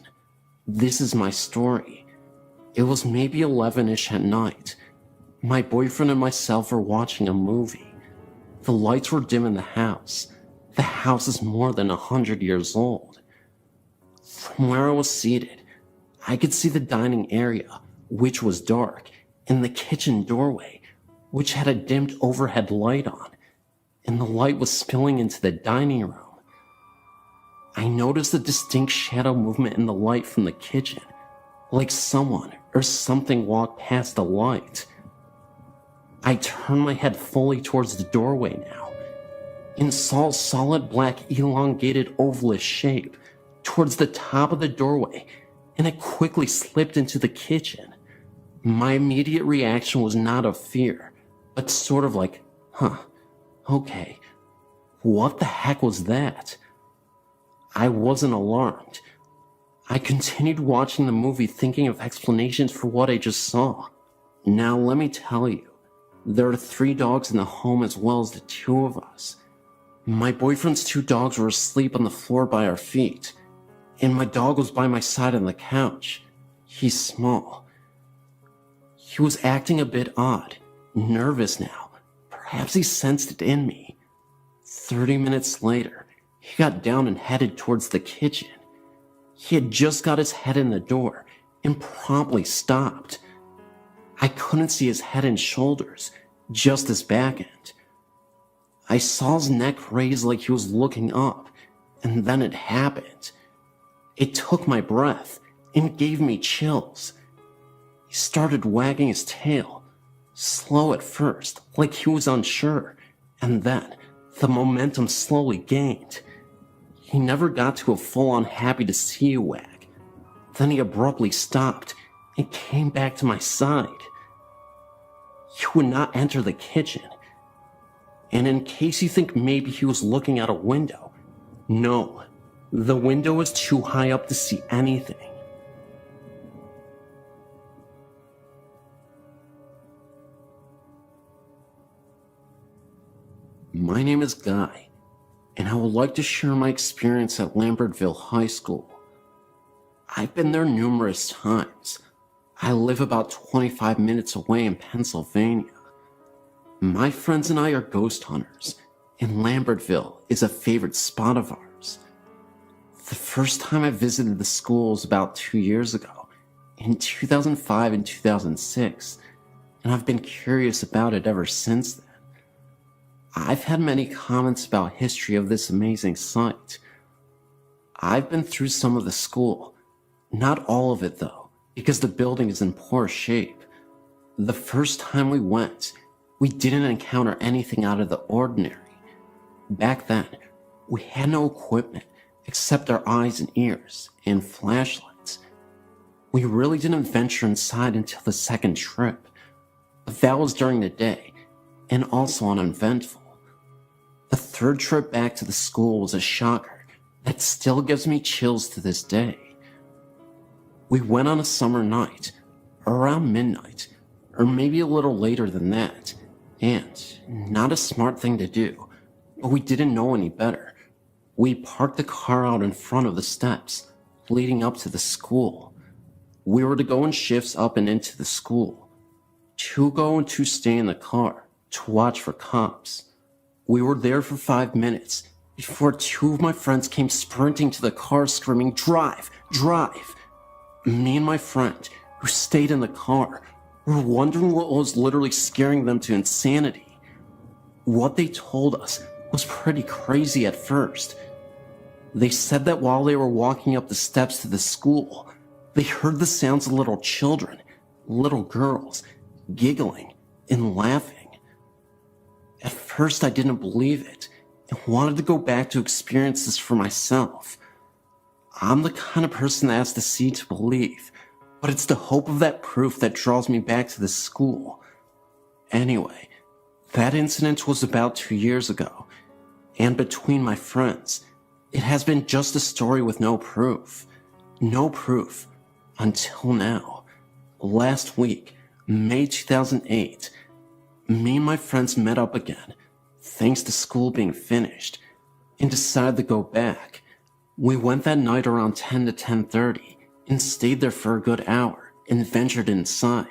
This is my story. It was maybe 11-ish at night. My boyfriend and myself were watching a movie. The lights were dim in the house. The house is more than 100 years old. From where I was seated, I could see the dining area, which was dark, and the kitchen doorway, which had a dimmed overhead light on, and the light was spilling into the dining room. I noticed a distinct shadow movement in the light from the kitchen, like someone or something walked past the light. I turned my head fully towards the doorway now, and saw a solid black elongated ovalish shape towards the top of the doorway, and it quickly slipped into the kitchen. My immediate reaction was not of fear, but sort of like, okay, what the heck was that? I wasn't alarmed. I continued watching the movie thinking of explanations for what I just saw. Now let me tell you, there are 3 dogs in the home as well as the 2 of us. My boyfriend's 2 dogs were asleep on the floor by our feet, and my dog was by my side on the couch. He's small. He was acting a bit odd, nervous now. Perhaps he sensed it in me. 30 minutes later, he got down and headed towards the kitchen. He had just got his head in the door and promptly stopped. I couldn't see his head and shoulders, just his back end. I saw his neck raised like he was looking up, and then it happened. It took my breath and gave me chills. He started wagging his tail, slow at first, like he was unsure, and then the momentum slowly gained. He never got to a full-on happy to see you wag. Then he abruptly stopped and came back to my side. He would not enter the kitchen. And in case you think maybe he was looking out a window, no, the window was too high up to see anything. My name is Guy, and I would like to share my experience at Lambertville High School. I've been there numerous times. I live about 25 minutes away in Pennsylvania. My friends and I are ghost hunters, and Lambertville is a favorite spot of ours. The first time I visited the school was about 2 years ago, in 2005 and 2006, and I've been curious about it ever since then. I've had many comments about history of this amazing site. I've been through some of the school, not all of it though, because the building is in poor shape. The first time we went, we didn't encounter anything out of the ordinary. Back then, we had no equipment except our eyes and ears and flashlights. We really didn't venture inside until the second trip, but that was during the day and also uneventful. The third trip back to the school was a shocker that still gives me chills to this day. We went on a summer night, around midnight, or maybe a little later than that, and not a smart thing to do, but we didn't know any better. We parked the car out in front of the steps leading up to the school. We were to go in shifts up and into the school. 2 go and 2 stay in the car to watch for cops. We were there for 5 minutes before 2 of my friends came sprinting to the car screaming, "Drive! Drive!" Me and my friend, who stayed in the car, were wondering what was literally scaring them to insanity. What they told us was pretty crazy at first. They said that while they were walking up the steps to the school, they heard the sounds of little children, little girls, giggling and laughing. At first I didn't believe it and wanted to go back to experience this for myself. I'm the kind of person that has to see to believe, but it's the hope of that proof that draws me back to the school. Anyway, that incident was about 2 years ago, and between my friends, it has been just a story with no proof. No proof until now. Last week, May 2008, me and my friends met up again, thanks to school being finished, and decided to go back. We went that night around 10 to 10:30 and stayed there for a good hour and ventured inside.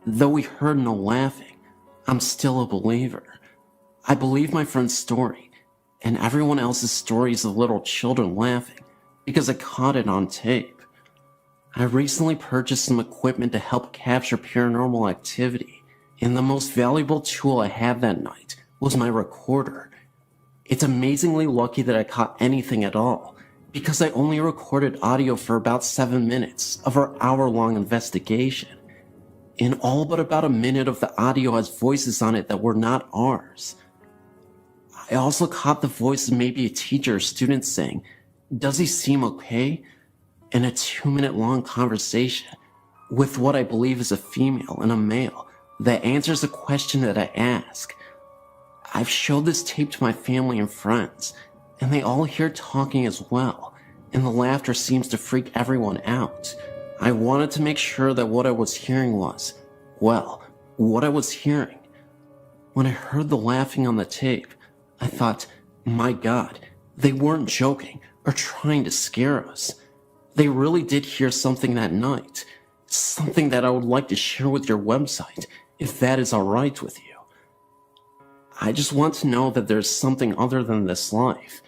Though we heard no laughing, I'm still a believer. I believe my friend's story and everyone else's stories of little children laughing because I caught it on tape. I recently purchased some equipment to help capture paranormal activity, and the most valuable tool I had that night was my recorder. It's amazingly lucky that I caught anything at all, because I only recorded audio for about 7 minutes of our hour-long investigation. And all but about a minute of the audio has voices on it that were not ours. I also caught the voice of maybe a teacher or student saying, "Does he seem okay?" in a 2-minute long conversation with what I believe is a female and a male that answers a question that I ask. I've showed this tape to my family and friends, and they all hear talking as well, and the laughter seems to freak everyone out. I wanted to make sure that what I was hearing was, well, what I was hearing. When I heard the laughing on the tape, I thought, my God, they weren't joking or trying to scare us. They really did hear something that night, something that I would like to share with your website, if that is alright with you. I just want to know that there's something other than this life.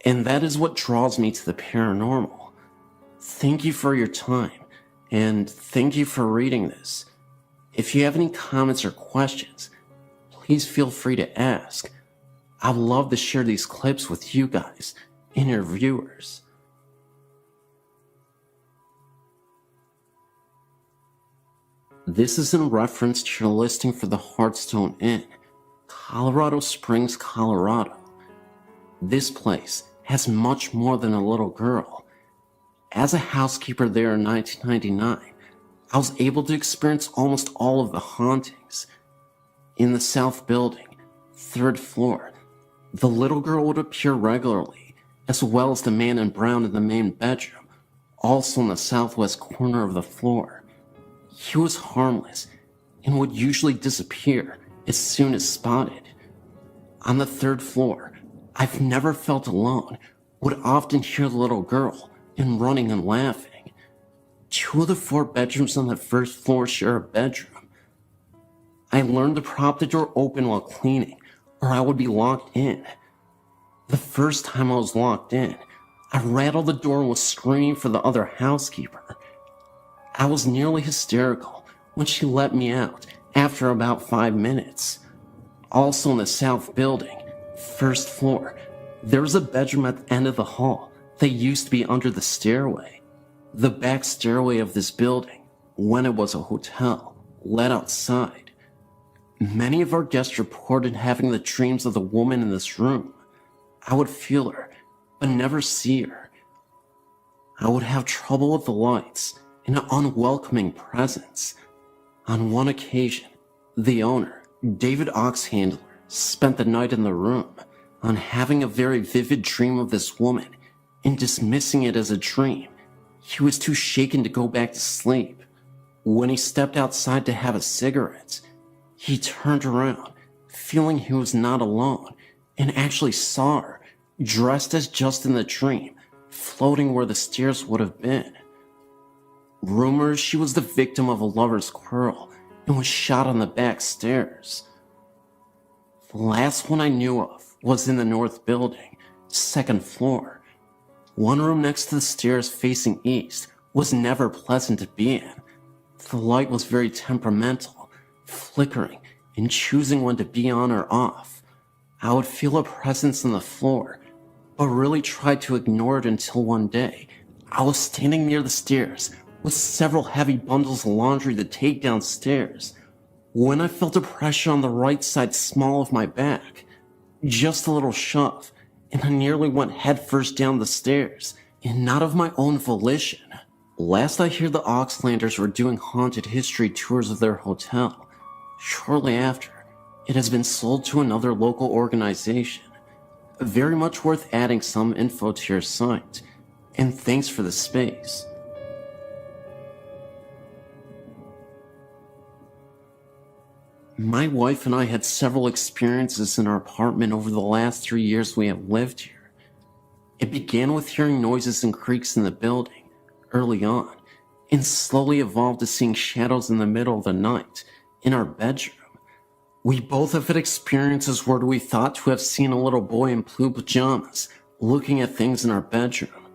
And that is what draws me to the paranormal. Thank you for your time, and thank you for reading this. If you have any comments or questions, please feel free to ask. I'd love to share these clips with you guys and your viewers. This is in reference to your listing for the Hearthstone Inn, Colorado Springs, Colorado. This place has much more than a little girl. As a housekeeper there in 1999, I was able to experience almost all of the hauntings. In the south building, 3rd floor, the little girl would appear regularly, as well as the man in brown in the main bedroom, also in the southwest corner of the floor. He was harmless and would usually disappear as soon as spotted. On the 3rd floor, I've never felt alone, would often hear the little girl and running and laughing. 2 of the 4 bedrooms on the first floor share a bedroom. I learned to prop the door open while cleaning, or I would be locked in. The first time I was locked in, I rattled the door and was screaming for the other housekeeper. I was nearly hysterical when she let me out after about 5 minutes. Also in the south building, first floor, there was a bedroom at the end of the hall that used to be under the stairway. The back stairway of this building, when it was a hotel, led outside. Many of our guests reported having the dreams of the woman in this room. I would feel her, but never see her. I would have trouble with the lights and an unwelcoming presence. On one occasion, the owner, David Oxhandler, spent the night in the room on having a very vivid dream of this woman and dismissing it as a dream. He was too shaken to go back to sleep. When he stepped outside to have a cigarette, he turned around, feeling he was not alone, and actually saw her, dressed as just in the dream, floating where the stairs would have been. Rumors she was the victim of a lover's quarrel and was shot on the back stairs. The last one I knew of was in the north building, second floor. One room next to the stairs facing east was never pleasant to be in. The light was very temperamental, flickering and choosing when to be on or off. I would feel a presence on the floor, but really tried to ignore it until one day I was standing near the stairs with several heavy bundles of laundry to take downstairs when I felt a pressure on the right side small of my back. Just a little shove, and I nearly went headfirst down the stairs, and not of my own volition. Last I hear, the Oxlanders were doing haunted history tours of their hotel. Shortly after, it has been sold to another local organization. Very much worth adding some info to your site, and thanks for the space. My wife and I had several experiences in our apartment over the last 3 years we have lived here. It began with hearing noises and creaks in the building early on, and slowly evolved to seeing shadows in the middle of the night in our bedroom. We both have had experiences where we thought to have seen a little boy in blue pajamas looking at things in our bedroom.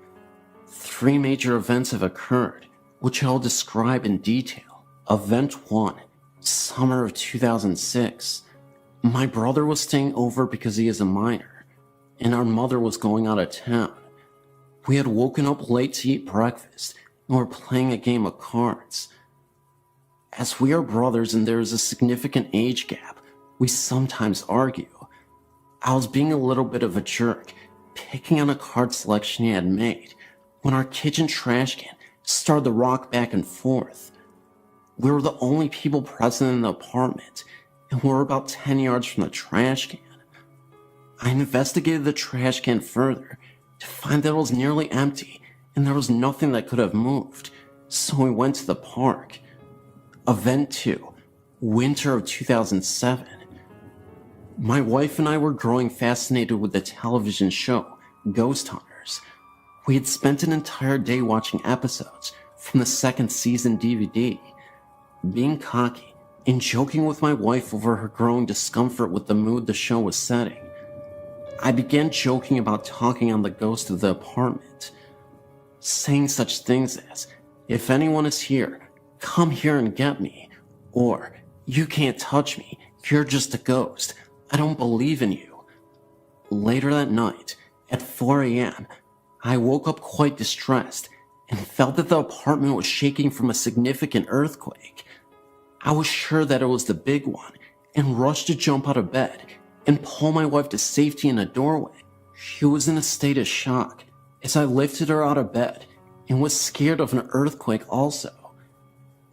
3 major events have occurred, which I'll describe in detail. Event 1. Summer of 2006. My brother was staying over because he is a minor, and our mother was going out of town. We had woken up late to eat breakfast and were playing a game of cards. As we are brothers and there is a significant age gap, we sometimes argue. I was being a little bit of a jerk, picking on a card selection he had made, when our kitchen trash can started to rock back and forth. We were the only people present in the apartment, and we were about 10 yards from the trash can. I investigated the trash can further to find that it was nearly empty and there was nothing that could have moved, so we went to the park. Event 2. Winter of 2007. My wife and I were growing fascinated with the television show Ghost Hunters. We had spent an entire day watching episodes from the 2nd season DVD. Being cocky and joking with my wife over her growing discomfort with the mood the show was setting, I began joking about talking on the ghost of the apartment, saying such things as, "If anyone is here, come here and get me," or "You can't touch me, you're just a ghost, I don't believe in you." Later that night, at 4 a.m., I woke up quite distressed and felt that the apartment was shaking from a significant earthquake. I was sure that it was the big one and rushed to jump out of bed and pull my wife to safety in a doorway. She was in a state of shock as I lifted her out of bed and was scared of an earthquake also.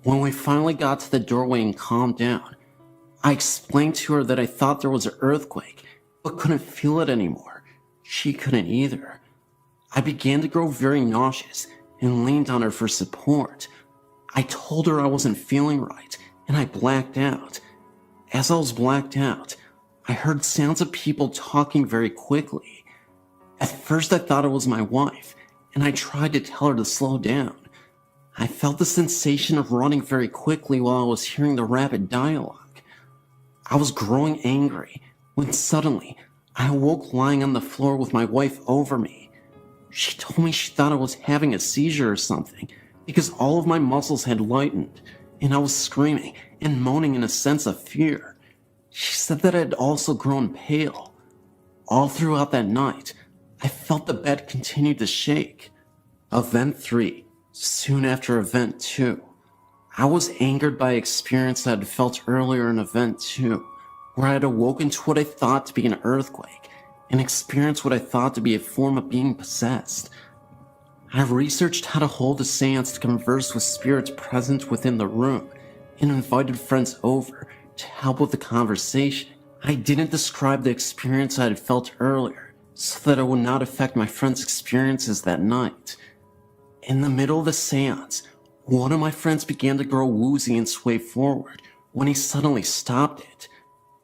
When we finally got to the doorway and calmed down, I explained to her that I thought there was an earthquake but couldn't feel it anymore. She couldn't either. I began to grow very nauseous and leaned on her for support. I told her I wasn't feeling right and I blacked out. As I was blacked out, I heard sounds of people talking very quickly. At first I thought it was my wife, and I tried to tell her to slow down. I felt the sensation of running very quickly while I was hearing the rapid dialogue. I was growing angry when suddenly I awoke lying on the floor with my wife over me. She told me she thought I was having a seizure or something because all of my muscles had lightened and I was screaming and moaning in a sense of fear. She said that I had also grown pale. All throughout that night, I felt the bed continue to shake. Event 3. Soon after Event 2. I was angered by an experience I had felt earlier in Event 2, where I had awoken to what I thought to be an earthquake and experienced what I thought to be a form of being possessed. I researched how to hold a seance to converse with spirits present within the room and invited friends over to help with the conversation. I didn't describe the experience I had felt earlier so that it would not affect my friends' experiences that night. In the middle of the seance, one of my friends began to grow woozy and sway forward when he suddenly stopped it.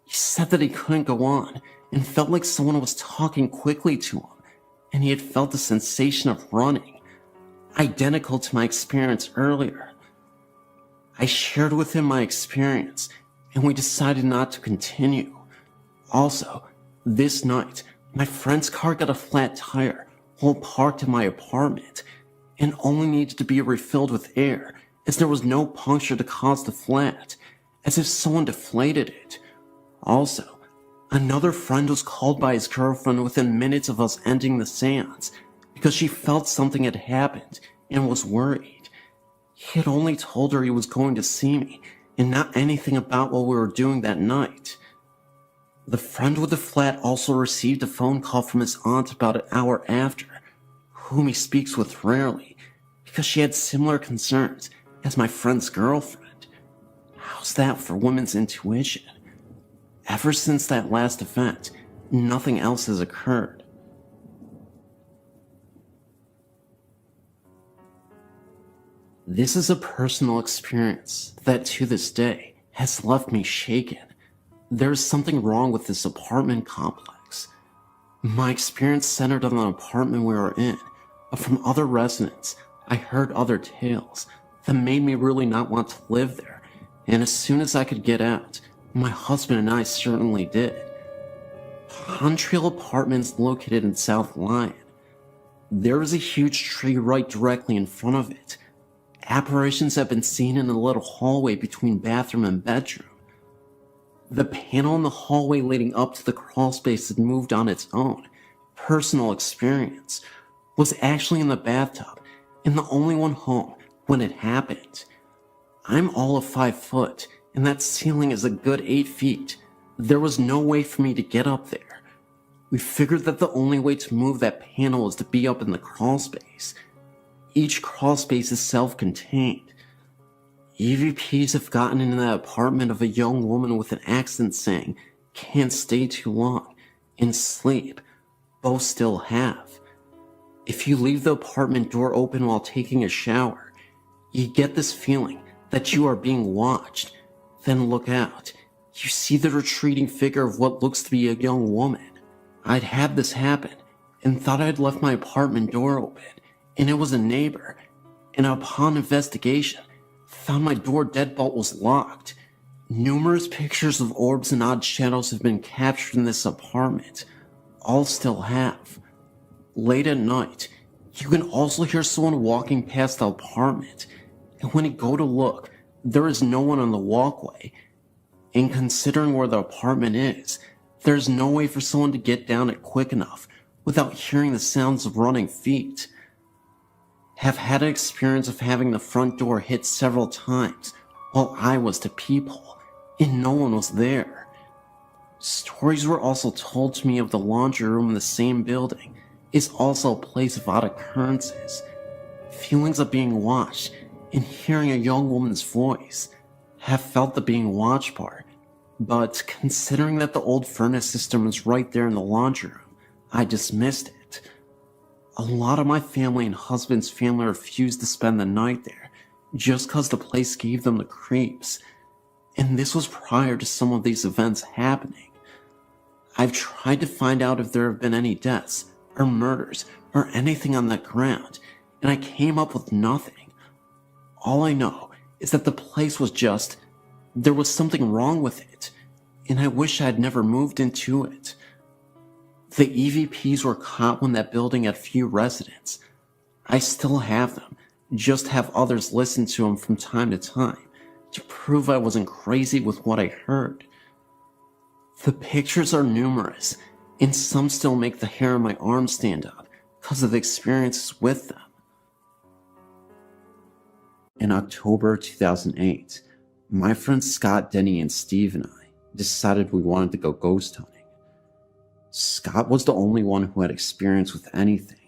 He said that he couldn't go on and felt like someone was talking quickly to him, and he had felt the sensation of running, identical to my experience earlier. I shared with him my experience, and we decided not to continue. Also, this night, my friend's car got a flat tire while parked in my apartment, and only needed to be refilled with air as there was no puncture to cause the flat, as if someone deflated it. Also, another friend was called by his girlfriend within minutes of us ending the seance because she felt something had happened and was worried. He had only told her he was going to see me and not anything about what we were doing that night. The friend with the flat also received a phone call from his aunt about an hour after, whom he speaks with rarely, because she had similar concerns as my friend's girlfriend. How's that for women's intuition? Ever since that last event, nothing else has occurred. This is a personal experience that to this day has left me shaken. There's something wrong with this apartment complex. My experience centered on the apartment we were in, but from other residents, I heard other tales that made me really not want to live there, and as soon as I could get out, my husband and I certainly did. Trail Apartments located in South Lyon. There is a huge tree right directly in front of it. Apparitions have been seen in the little hallway between bathroom and bedroom. The panel in the hallway leading up to the crawl space had moved on its own. Personal experience was actually in the bathtub and the only one home when it happened. I'm all of 5 foot and that ceiling is a good 8 feet. There was no way for me to get up there. We figured that the only way to move that panel was to be up in the crawl space. Each crawl space is self-contained. EVPs have gotten into that apartment of a young woman with an accent saying, "Can't stay too long," and sleep. Both still have. If you leave the apartment door open while taking a shower, you get this feeling that you are being watched. Then look out. You see the retreating figure of what looks to be a young woman. I'd had this happen and thought I'd left my apartment door open, and it was a neighbor, and upon investigation, found my door deadbolt was locked. Numerous pictures of orbs and odd shadows have been captured in this apartment. All still have. Late at night, you can also hear someone walking past the apartment, and when you go to look, there is no one on the walkway. And considering where the apartment is, there's no way for someone to get down it quick enough without hearing the sounds of running feet. Have had an experience of having the front door hit several times while I was to peephole, and no one was there. Stories were also told to me of the laundry room in the same building is also a place of odd occurrences. Feelings of being watched and hearing a young woman's voice. Have felt the being watched part, but considering that the old furnace system was right there in the laundry room, I dismissed it. A lot of my family and husband's family refused to spend the night there just cause the place gave them the creeps, and this was prior to some of these events happening. I've tried to find out if there have been any deaths or murders or anything on that ground, and I came up with nothing. All I know is that the place was just... there was something wrong with it, and I wish I had never moved into it. The EVPs were caught when that building had few residents. I still have them, just have others listen to them from time to time to prove I wasn't crazy with what I heard. The pictures are numerous, and some still make the hair on my arm stand up because of the experiences with them. In October 2008, my friends Scott, Denny, and Steve and I decided we wanted to go ghost hunting. Scott was the only one who had experience with anything,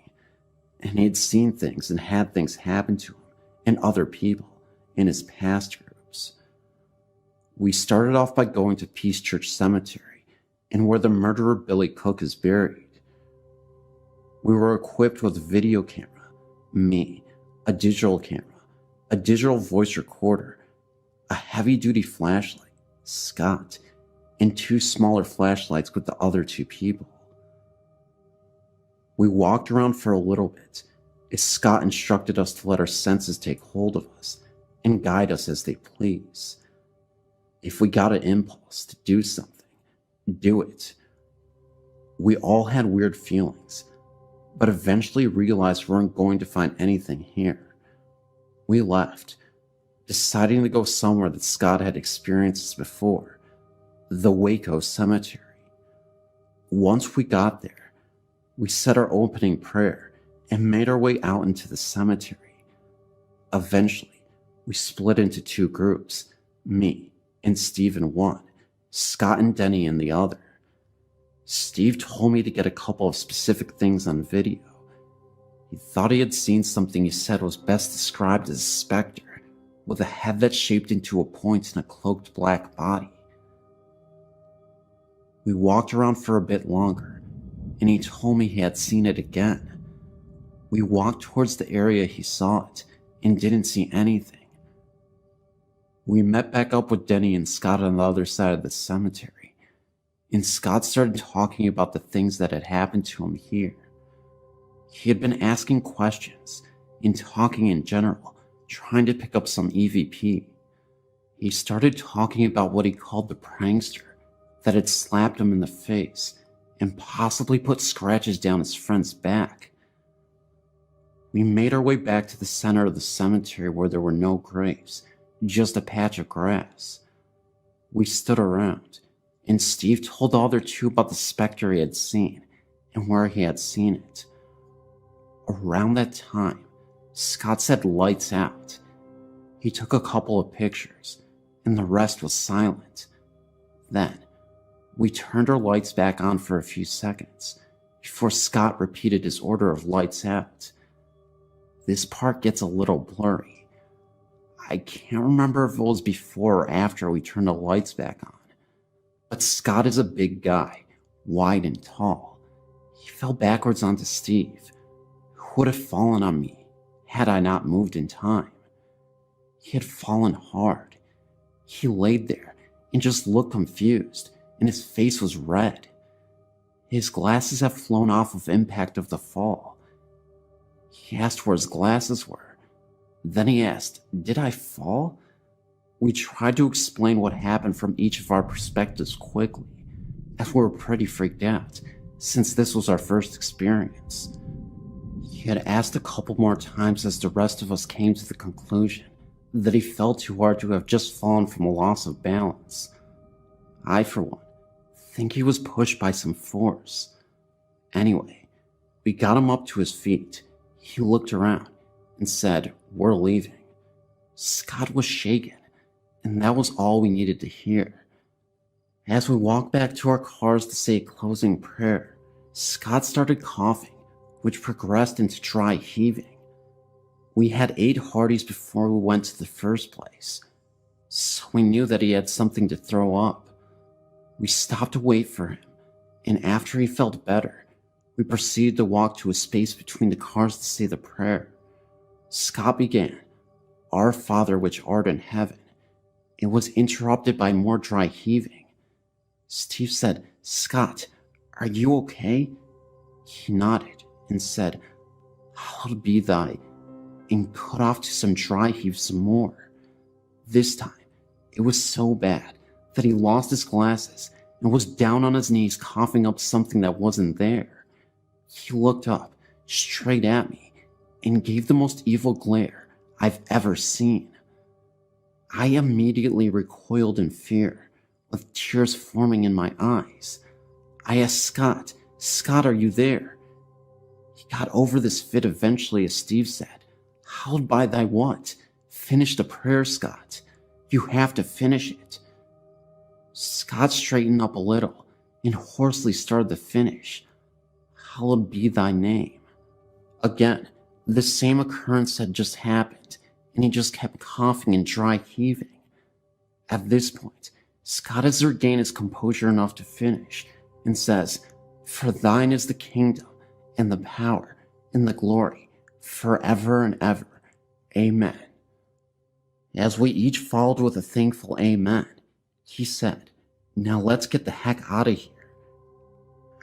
and he had seen things and had things happen to him and other people in his past groups. We started off by going to Peace Church Cemetery and where the murderer Billy Cook is buried. We were equipped with a video camera, me, a digital camera, a digital voice recorder, a heavy-duty flashlight, Scott, and 2 smaller flashlights with the other 2 people. We walked around for a little bit as Scott instructed us to let our senses take hold of us and guide us as they please. If we got an impulse to do something, do it. We all had weird feelings, but eventually realized we weren't going to find anything here. We left, deciding to go somewhere that Scott had experienced before, the Waco Cemetery. Once we got there, we said our opening prayer and made our way out into the cemetery. Eventually, we split into 2 groups, me and Steve in one, Scott and Denny in the other. Steve told me to get a couple of specific things on video. He thought he had seen something he said was best described as a specter, with a head that shaped into a point and a cloaked black body. We walked around for a bit longer, and he told me he had seen it again. We walked towards the area he saw it, and didn't see anything. We met back up with Denny and Scott on the other side of the cemetery, and Scott started talking about the things that had happened to him here. He had been asking questions, and talking in general, trying to pick up some EVP. He started talking about what he called the prankster that had slapped him in the face and possibly put scratches down his friend's back. We made our way back to the center of the cemetery where there were no graves, just a patch of grass. We stood around, and Steve told the other 2 about the specter he had seen and where he had seen it. Around that time, Scott said lights out. He took a couple of pictures, and the rest was silent. Then, we turned our lights back on for a few seconds before Scott repeated his order of lights out. This part gets a little blurry. I can't remember if it was before or after we turned the lights back on, but Scott is a big guy, wide and tall. He fell backwards onto Steve, who would have fallen on me had I not moved in time. He had fallen hard. He laid there and just looked confused, and his face was red. His glasses had flown off of impact of the fall. He asked where his glasses were. Then he asked, "Did I fall?" We tried to explain what happened from each of our perspectives quickly, as we were pretty freaked out, since this was our first experience. He had asked a couple more times as the rest of us came to the conclusion that he fell too hard to have just fallen from a loss of balance. I, for one, think he was pushed by some force. Anyway, we got him up to his feet. He looked around and said, "We're leaving." Scott was shaken, and that was all we needed to hear. As we walked back to our cars to say a closing prayer, Scott started coughing, which progressed into dry heaving. We had 8 Hardee's before we went to the first place, so we knew that he had something to throw up. We stopped to wait for him, and after he felt better, we proceeded to walk to a space between the cars to say the prayer. Scott began, "Our Father which art in heaven." It was interrupted by more dry heaving. Steve said, "Scott, are you okay?" He nodded and said, "Hallowed be thy..." and cut off to some dry heaves some more. This time, it was so bad that he lost his glasses and was down on his knees coughing up something that wasn't there. He looked up, straight at me, and gave the most evil glare I've ever seen. I immediately recoiled in fear, with tears forming in my eyes. I asked Scott, "Scott, are you there?" He got over this fit eventually, as Steve said. "Howled by thy what? Finish the prayer, Scott. You have to finish it." Scott straightened up a little and hoarsely started to finish. "Hallowed be thy name." Again, the same occurrence had just happened, and he just kept coughing and dry heaving. At this point, Scott has regained his composure enough to finish and says, "For thine is the kingdom and the power and the glory forever and ever. Amen." As we each followed with a thankful amen, he said, "Now let's get the heck out of here."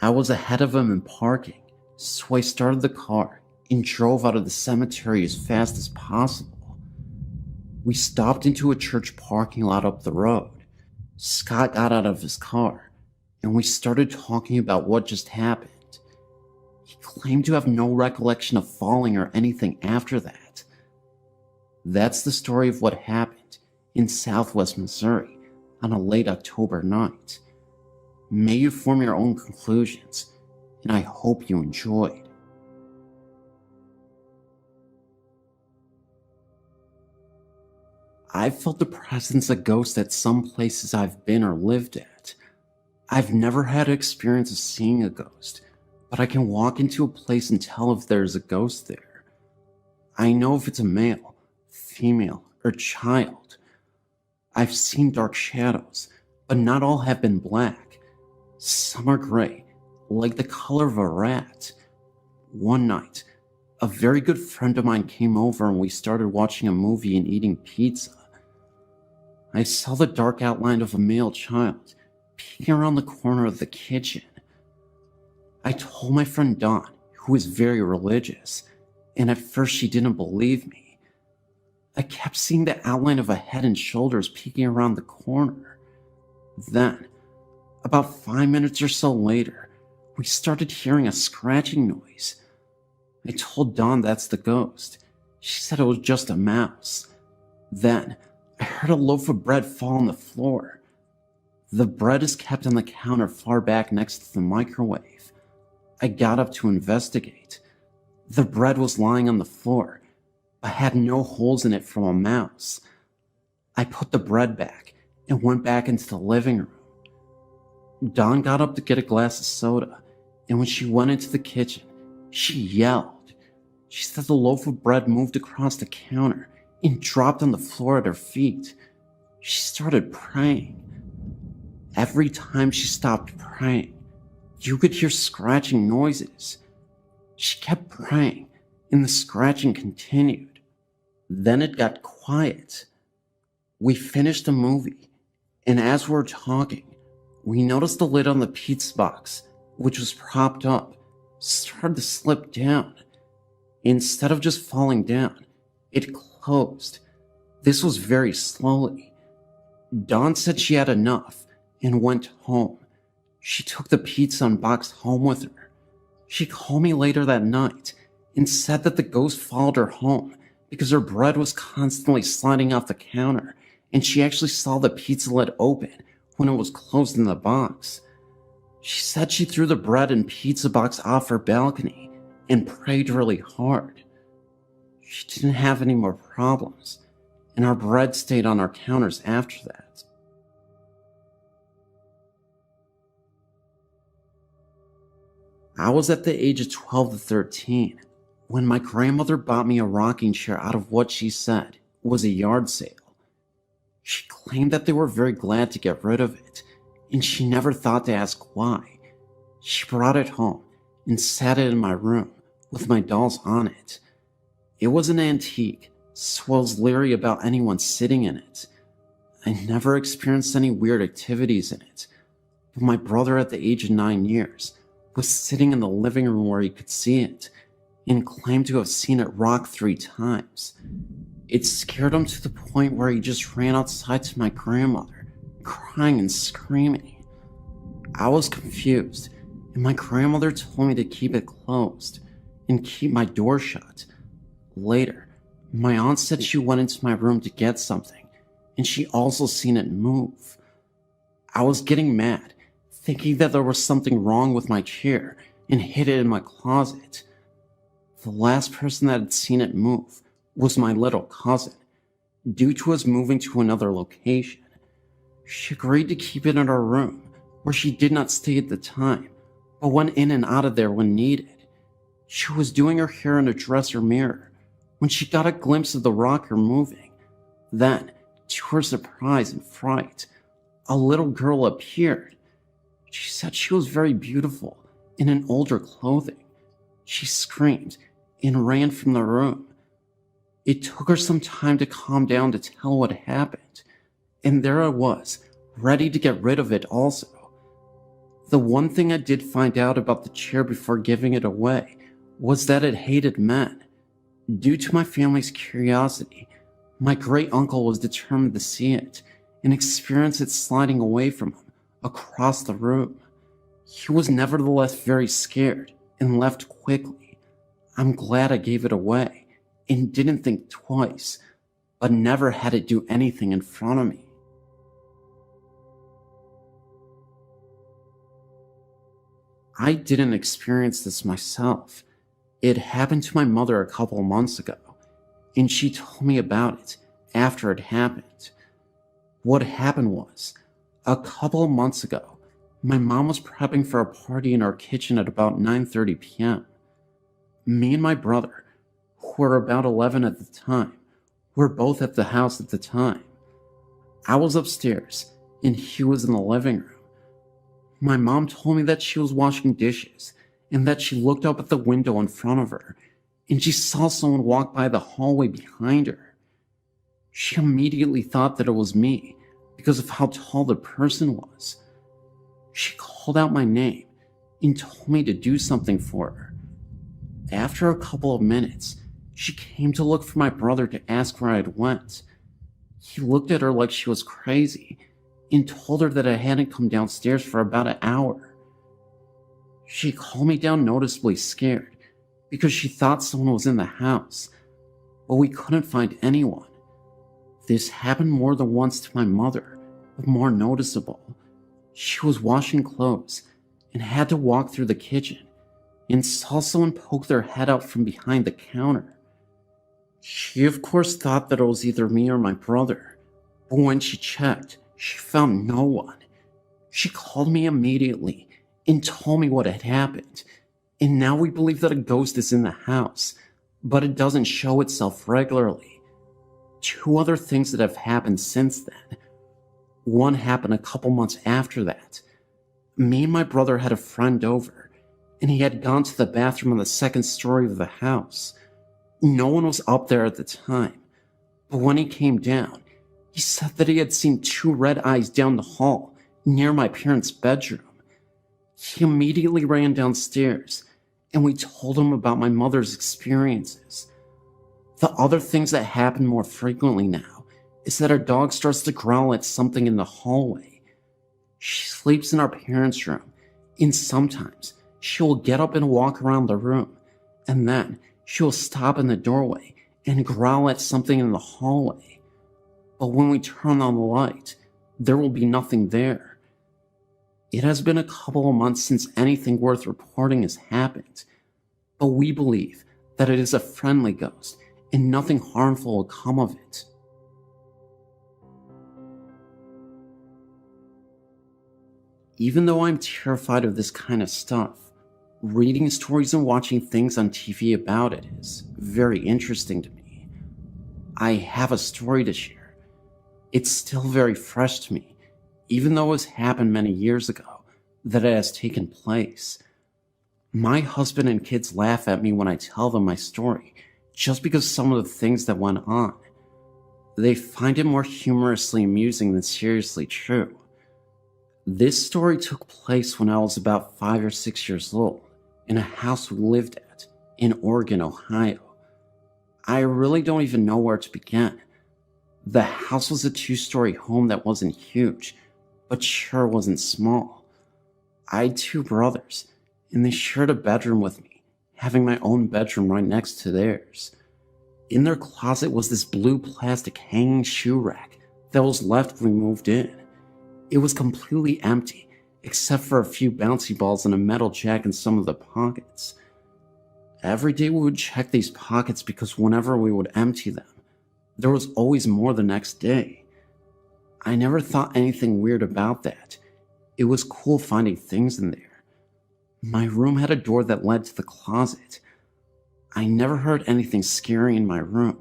I was ahead of him in parking, so I started the car and drove out of the cemetery as fast as possible. We stopped into a church parking lot up the road. Scott got out of his car, and we started talking about what just happened. He claimed to have no recollection of falling or anything after that. That's the story of what happened in Southwest Missouri on a late October night. May you form your own conclusions, and I hope you enjoyed. I've felt the presence of ghosts at some places I've been or lived at. I've never had an experience of seeing a ghost, but I can walk into a place and tell if there's a ghost there. I know if it's a male, female, or child. I've seen dark shadows, but not all have been black. Some are gray, like the color of a rat. One night, a very good friend of mine came over and we started watching a movie and eating pizza. I saw the dark outline of a male child peeking around the corner of the kitchen. I told my friend Dawn, who is very religious, and at first she didn't believe me. I kept seeing the outline of a head and shoulders peeking around the corner. Then, about 5 minutes or so later, we started hearing a scratching noise. I told Dawn that's the ghost. She said it was just a mouse. Then, I heard a loaf of bread fall on the floor. The bread is kept on the counter far back next to the microwave. I got up to investigate. The bread was lying on the floor, but had no holes in it from a mouse. I put the bread back and went back into the living room. Dawn got up to get a glass of soda, and when she went into the kitchen, she yelled. She said the loaf of bread moved across the counter and dropped on the floor at her feet. She started praying. Every time she stopped praying, you could hear scratching noises. She kept praying, and the scratching continued. Then it got quiet. We finished the movie, and as we were talking, we noticed the lid on the pizza box, which was propped up, started to slip down. Instead of just falling down, it closed. This was very slowly. Dawn said she had enough and went home. She took the pizza and box home with her. She called me later that night and said that the ghost followed her home because her bread was constantly sliding off the counter, and she actually saw the pizza lid open when it was closed in the box. She said she threw the bread and pizza box off her balcony and prayed really hard. She didn't have any more problems, and our bread stayed on our counters after that. I was at the age of 12 to 13 when my grandmother bought me a rocking chair out of what she said was a yard sale. She claimed that they were very glad to get rid of it, and she never thought to ask why. She brought it home and sat it in my room with my dolls on it. It was an antique, so I was leery about anyone sitting in it. I never experienced any weird activities in it, but my brother at the age of 9 years was sitting in the living room where he could see it, and claimed to have seen it rock 3 times. It scared him to the point where he just ran outside to my grandmother, crying and screaming. I was confused, and my grandmother told me to keep it closed and keep my door shut. Later, my aunt said she went into my room to get something, and she also seen it move. I was getting mad, thinking that there was something wrong with my chair, and hid it in my closet. The last person that had seen it move was my little cousin, due to us moving to another location. She agreed to keep it in her room, where she did not stay at the time, but went in and out of there when needed. She was doing her hair in a dresser mirror when she got a glimpse of the rocker moving. Then, to her surprise and fright, a little girl appeared. She said she was very beautiful in an older clothing. She screamed and ran from the room. It took her some time to calm down to tell what happened, and there I was, ready to get rid of it also. The one thing I did find out about the chair before giving it away was that it hated men. Due to my family's curiosity, my great uncle was determined to see it and experience it sliding away from him across the room. He was nevertheless very scared and left quickly. I'm glad I gave it away and didn't think twice, but never had it do anything in front of me. I didn't experience this myself. It happened to my mother a couple of months ago, and she told me about it after it happened. What happened was, a couple of months ago, my mom was prepping for a party in our kitchen at about 9:30 p.m. Me and my brother, who were about 11 at the time, were both at the house at the time. I was upstairs, and he was in the living room. My mom told me that she was washing dishes, and that she looked up at the window in front of her, and she saw someone walk by the hallway behind her. She immediately thought that it was me, because of how tall the person was. She called out my name, and told me to do something for her. After a couple of minutes, she came to look for my brother to ask where I'd went. He looked at her like she was crazy, and told her that I hadn't come downstairs for about an hour. She calmed me down noticeably scared, because she thought someone was in the house, but we couldn't find anyone. This happened more than once to my mother, but more noticeable. She was washing clothes, and had to walk through the kitchen, and saw someone poke their head out from behind the counter. She of course thought that it was either me or my brother, but when she checked, she found no one. She called me immediately and told me what had happened, and now we believe that a ghost is in the house, but it doesn't show itself regularly. 2 other things that have happened since then. One happened a couple months after that. Me and my brother had a friend over, and he had gone to the bathroom on the 2nd story of the house. No one was up there at the time, but when he came down, he said that he had seen 2 red eyes down the hall near my parents' bedroom. He immediately ran downstairs, and we told him about my mother's experiences. The other things that happen more frequently now is that our dog starts to growl at something in the hallway. She sleeps in our parents' room, and sometimes she will get up and walk around the room, and then she will stop in the doorway and growl at something in the hallway. But when we turn on the light, there will be nothing there. It has been a couple of months since anything worth reporting has happened, but we believe that it is a friendly ghost and nothing harmful will come of it. Even though I'm terrified of this kind of stuff, reading stories and watching things on TV about it is very interesting to me. I have a story to share. It's still very fresh to me, even though it has happened many years ago that it has taken place. My husband and kids laugh at me when I tell them my story, just because some of the things that went on. They find it more humorously amusing than seriously true. This story took place when I was about 5 or 6 years old, in a house we lived at in Oregon, Ohio. I really don't even know where to begin. The house was a 2-story home that wasn't huge, but sure wasn't small. I had 2 brothers, and they shared a bedroom with me, having my own bedroom right next to theirs. In their closet was this blue plastic hanging shoe rack that was left when we moved in. It was completely empty, except for a few bouncy balls and a metal jack in some of the pockets. Every day we would check these pockets because whenever we would empty them, there was always more the next day. I never thought anything weird about that. It was cool finding things in there. My room had a door that led to the closet. I never heard anything scary in my room,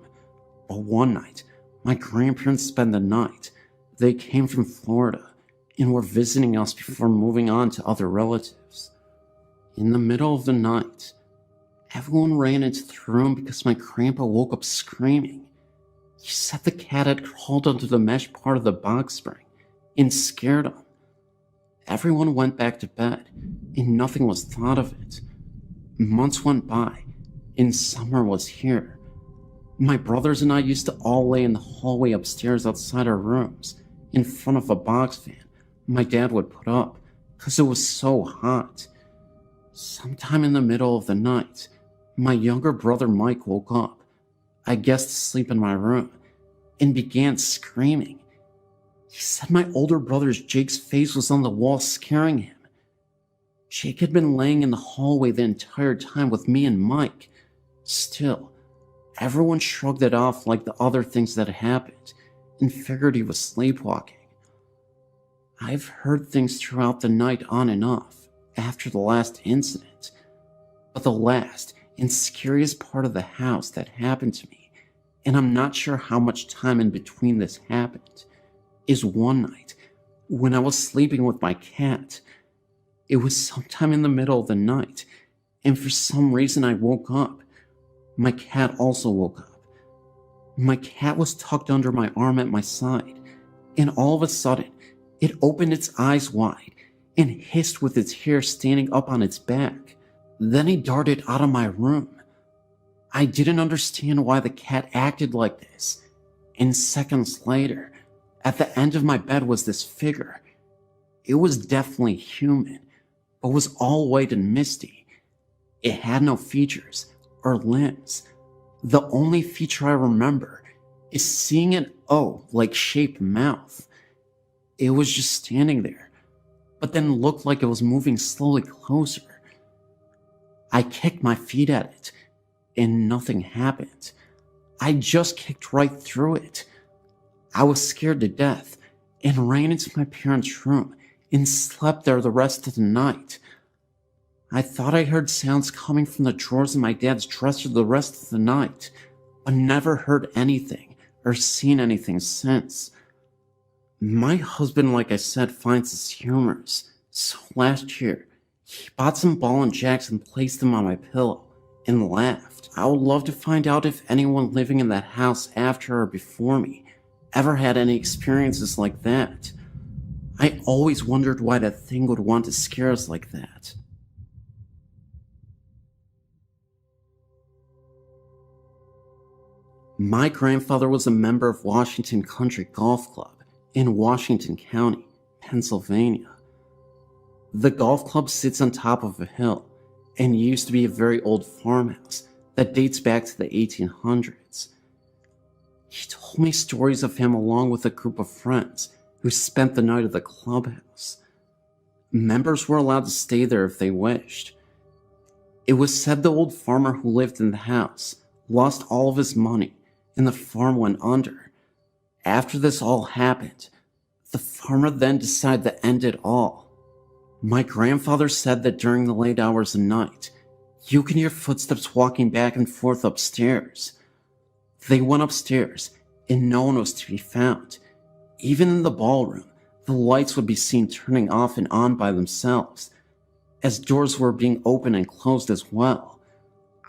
but one night, my grandparents spent the night. They came from Florida and were visiting us before moving on to other relatives. In the middle of the night, everyone ran into the room because my grandpa woke up screaming. He said the cat had crawled onto the mesh part of the box spring and scared him. Everyone went back to bed, and nothing was thought of it. Months went by, and summer was here. My brothers and I used to all lay in the hallway upstairs outside our rooms, in front of a box fan my dad would put up, because it was so hot. Sometime in the middle of the night, my younger brother Mike woke up, I guess to sleep in my room, and began screaming. He said my older brother's Jake's face was on the wall scaring him. Jake had been laying in the hallway the entire time with me and Mike. Still, everyone shrugged it off like the other things that happened and figured he was sleepwalking. I've heard things throughout the night on and off after the last incident, but the last and scariest part of the house that happened to me, and I'm not sure how much time in between this happened, is one night when I was sleeping with my cat. It was sometime in the middle of the night, and for some reason I woke up. My cat also woke up. My cat was tucked under my arm at my side, and all of a sudden, it opened its eyes wide and hissed with its hair standing up on its back. Then it darted out of my room. I didn't understand why the cat acted like this, and seconds later, at the end of my bed was this figure. It was definitely human, but was all white and misty. It had no features or limbs. The only feature I remember is seeing an O-like shaped mouth. It was just standing there, but then looked like it was moving slowly closer. I kicked my feet at it, and nothing happened. I just kicked right through it. I was scared to death and ran into my parents' room and slept there the rest of the night. I thought I heard sounds coming from the drawers in my dad's dresser the rest of the night, but never heard anything or seen anything since. My husband, like I said, finds this humorous, so last year, he bought some ball and jacks and placed them on my pillow and laughed. I would love to find out if anyone living in that house after or before me ever had any experiences like that. I always wondered why that thing would want to scare us like that. My grandfather was a member of Washington Country Golf Club in Washington County, Pennsylvania. The golf club sits on top of a hill and used to be a very old farmhouse that dates back to the 1800s. He told me stories of him along with a group of friends who spent the night at the clubhouse. Members were allowed to stay there if they wished. It was said the old farmer who lived in the house lost all of his money and the farm went under. After this all happened, the farmer then decided to end it all. My grandfather said that during the late hours of night, you can hear footsteps walking back and forth upstairs. They went upstairs, and no one was to be found. Even in the ballroom, the lights would be seen turning off and on by themselves, as doors were being opened and closed as well.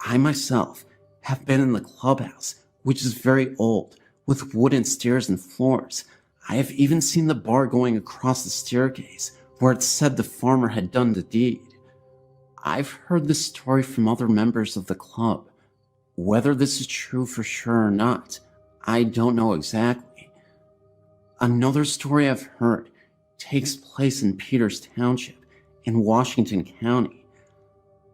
I myself have been in the clubhouse, which is very old, with wooden stairs and floors. I have even seen the bar going across the staircase, where it said the farmer had done the deed. I've heard this story from other members of the club. Whether this is true for sure or not, I don't know exactly. Another story I've heard takes place in Peters Township in Washington County.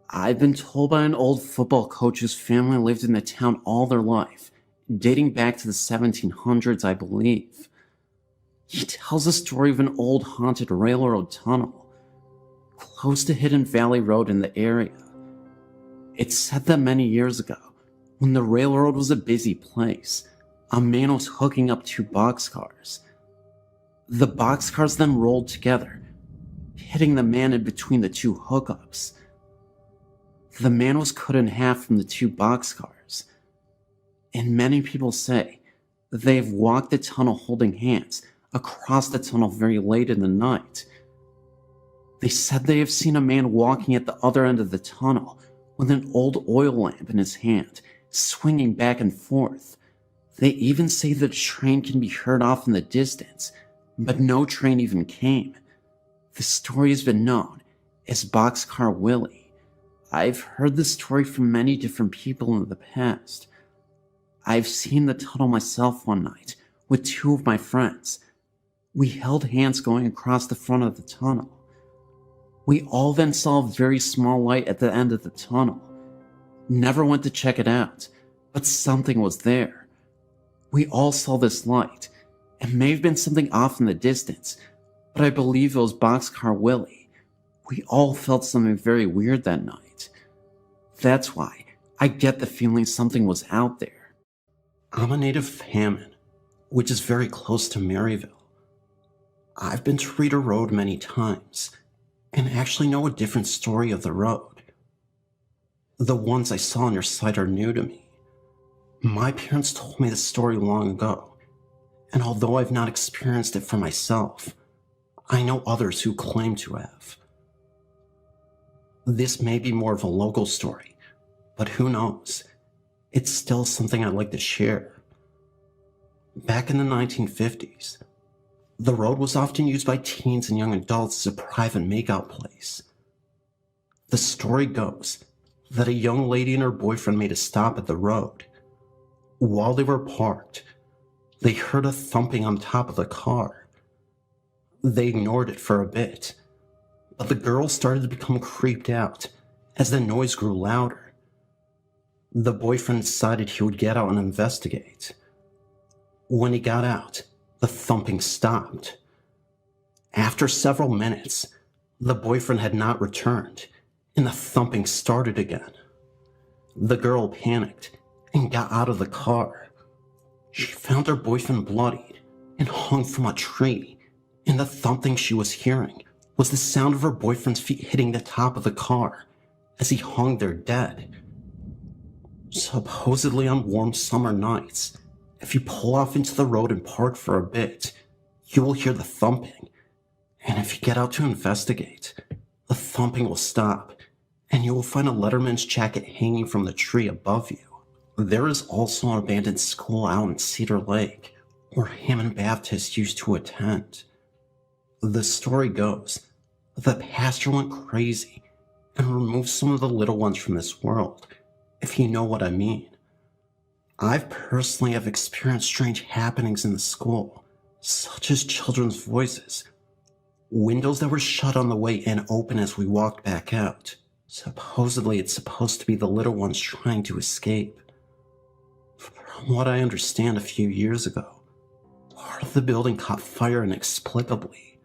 I've been told by an old football coach whose family lived in the town all their life, dating back to the 1700s, I believe. He tells a story of an old haunted railroad tunnel close to Hidden Valley Road in the area. It's said that many years ago, when the railroad was a busy place, a man was hooking up two boxcars. The boxcars then rolled together, hitting the man in between the two hookups. The man was cut in half from the two boxcars, and many people say that they have walked the tunnel holding hands across the tunnel very late in the night. They said they have seen a man walking at the other end of the tunnel with an old oil lamp in his hand, swinging back and forth. They even say that a train can be heard off in the distance, but no train even came. The story has been known as Boxcar Willie. I've heard this story from many different people in the past. I've seen the tunnel myself one night with two of my friends. We held hands going across the front of the tunnel. We all then saw a very small light at the end of the tunnel. Never went to check it out, but something was there. We all saw this light. It may have been something off in the distance, but I believe it was Boxcar Willie. We all felt something very weird that night. That's why I get the feeling something was out there. I'm a native of Hammond, which is very close to Maryville. I've been to Reeder Road many times, and actually know a different story of the road. The ones I saw on your site are new to me. My parents told me the story long ago, and although I've not experienced it for myself, I know others who claim to have. This may be more of a local story, but who knows? It's still something I'd like to share. Back in the 1950s, the road was often used by teens and young adults as a private makeout place. The story goes that a young lady and her boyfriend made a stop at the road. While they were parked, they heard a thumping on top of the car. They ignored it for a bit, but the girl started to become creeped out as the noise grew louder. The boyfriend decided he would get out and investigate. When he got out, the thumping stopped. After several minutes, the boyfriend had not returned, and the thumping started again. The girl panicked and got out of the car. She found her boyfriend bloodied and hung from a tree, and the thumping she was hearing was the sound of her boyfriend's feet hitting the top of the car as he hung there dead. Supposedly on warm summer nights, if you pull off into the road and park for a bit, you will hear the thumping, and if you get out to investigate, the thumping will stop, and you will find a letterman's jacket hanging from the tree above you. There is also an abandoned school out in Cedar Lake, where Hammond Baptists used to attend. The story goes, the pastor went crazy and removed some of the little ones from this world, if you know what I mean. I've personally have experienced strange happenings in the school, such as children's voices, windows that were shut on the way in open as we walked back out. Supposedly it's supposed to be the little ones trying to escape. From what I understand, a few years ago, part of the building caught fire inexplicably.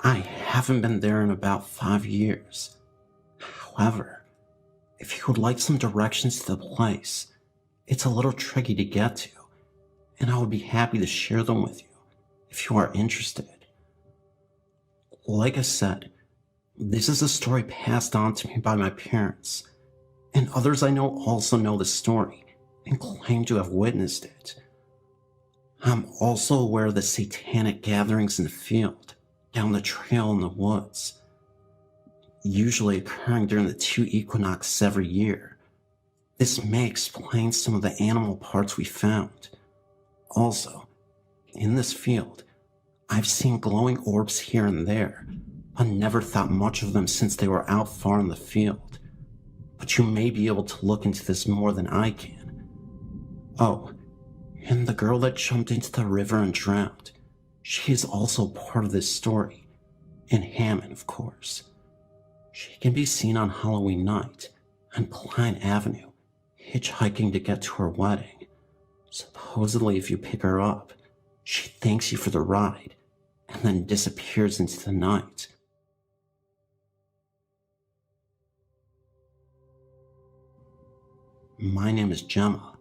I haven't been there in about 5 years. However, if you would like some directions to the place, it's a little tricky to get to, and I would be happy to share them with you if you are interested. Like I said, this is a story passed on to me by my parents, and others I know also know the story and claim to have witnessed it. I'm also aware of the satanic gatherings in the field, down the trail in the woods, usually occurring during the 2 equinoxes every year. This may explain some of the animal parts we found. Also, in this field, I've seen glowing orbs here and there, I never thought much of them since they were out far in the field. But you may be able to look into this more than I can. Oh, and the girl that jumped into the river and drowned, she is also part of this story. In Hammond, of course. She can be seen on Halloween night on Pine Avenue, hitchhiking to get to her wedding. Supposedly, if you pick her up, she thanks you for the ride and then disappears into the night. My name is Gemma.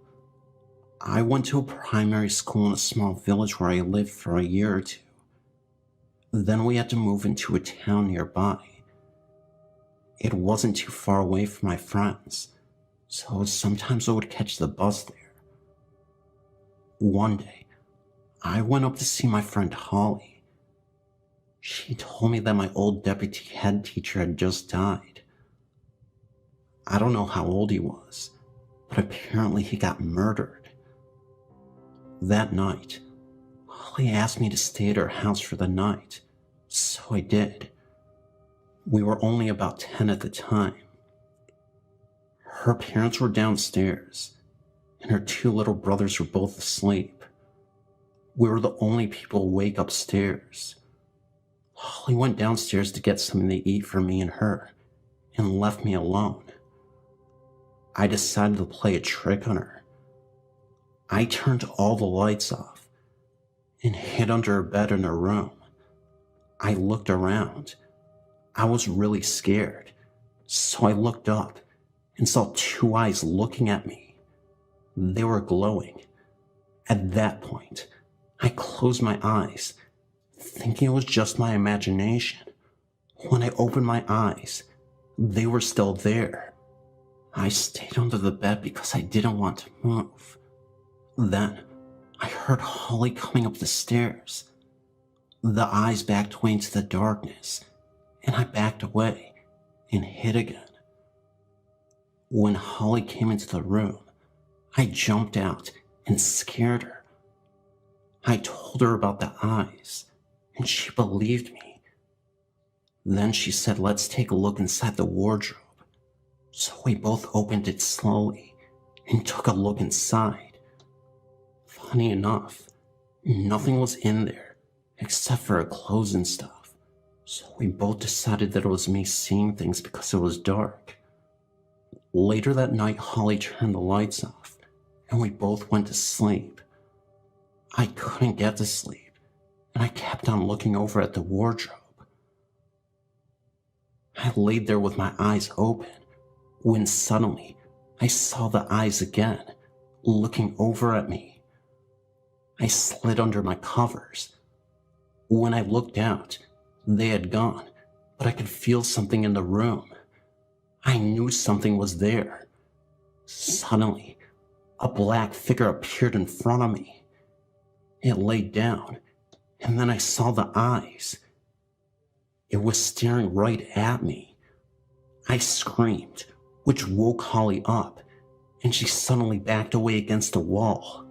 I went to a primary school in a small village where I lived for a year or two. Then we had to move into a town nearby. It wasn't too far away from my friends, so sometimes I would catch the bus there. One day, I went up to see my friend Holly. She told me that my old deputy head teacher had just died. I don't know how old he was, but apparently he got murdered. That night, Holly asked me to stay at her house for the night, so I did. We were only about 10 at the time. Her parents were downstairs, and her 2 little brothers were both asleep. We were the only people awake upstairs. Holly went downstairs to get something to eat for me and her, and left me alone. I decided to play a trick on her. I turned all the lights off and hid under her bed in her room. I looked around. I was really scared, so I looked up and saw 2 eyes looking at me. They were glowing. At that point, I closed my eyes, thinking it was just my imagination. When I opened my eyes, they were still there. I stayed under the bed because I didn't want to move. Then, I heard Holly coming up the stairs. The eyes backed away into the darkness, and I backed away and hid again. When Holly came into the room, I jumped out and scared her. I told her about the eyes, and she believed me. Then she said, "Let's take a look inside the wardrobe." So we both opened it slowly and took a look inside. Funny enough, nothing was in there except for her clothes and stuff. So we both decided that it was me seeing things because it was dark. Later that night, Holly turned the lights off, and we both went to sleep. I couldn't get to sleep, and I kept on looking over at the wardrobe. I laid there with my eyes open, when suddenly I saw the eyes again, looking over at me. I slid under my covers. When I looked out, they had gone, but I could feel something in the room. I knew something was there. Suddenly, a black figure appeared in front of me. It laid down, and then I saw the eyes. It was staring right at me. I screamed, which woke Holly up, and she suddenly backed away against the wall.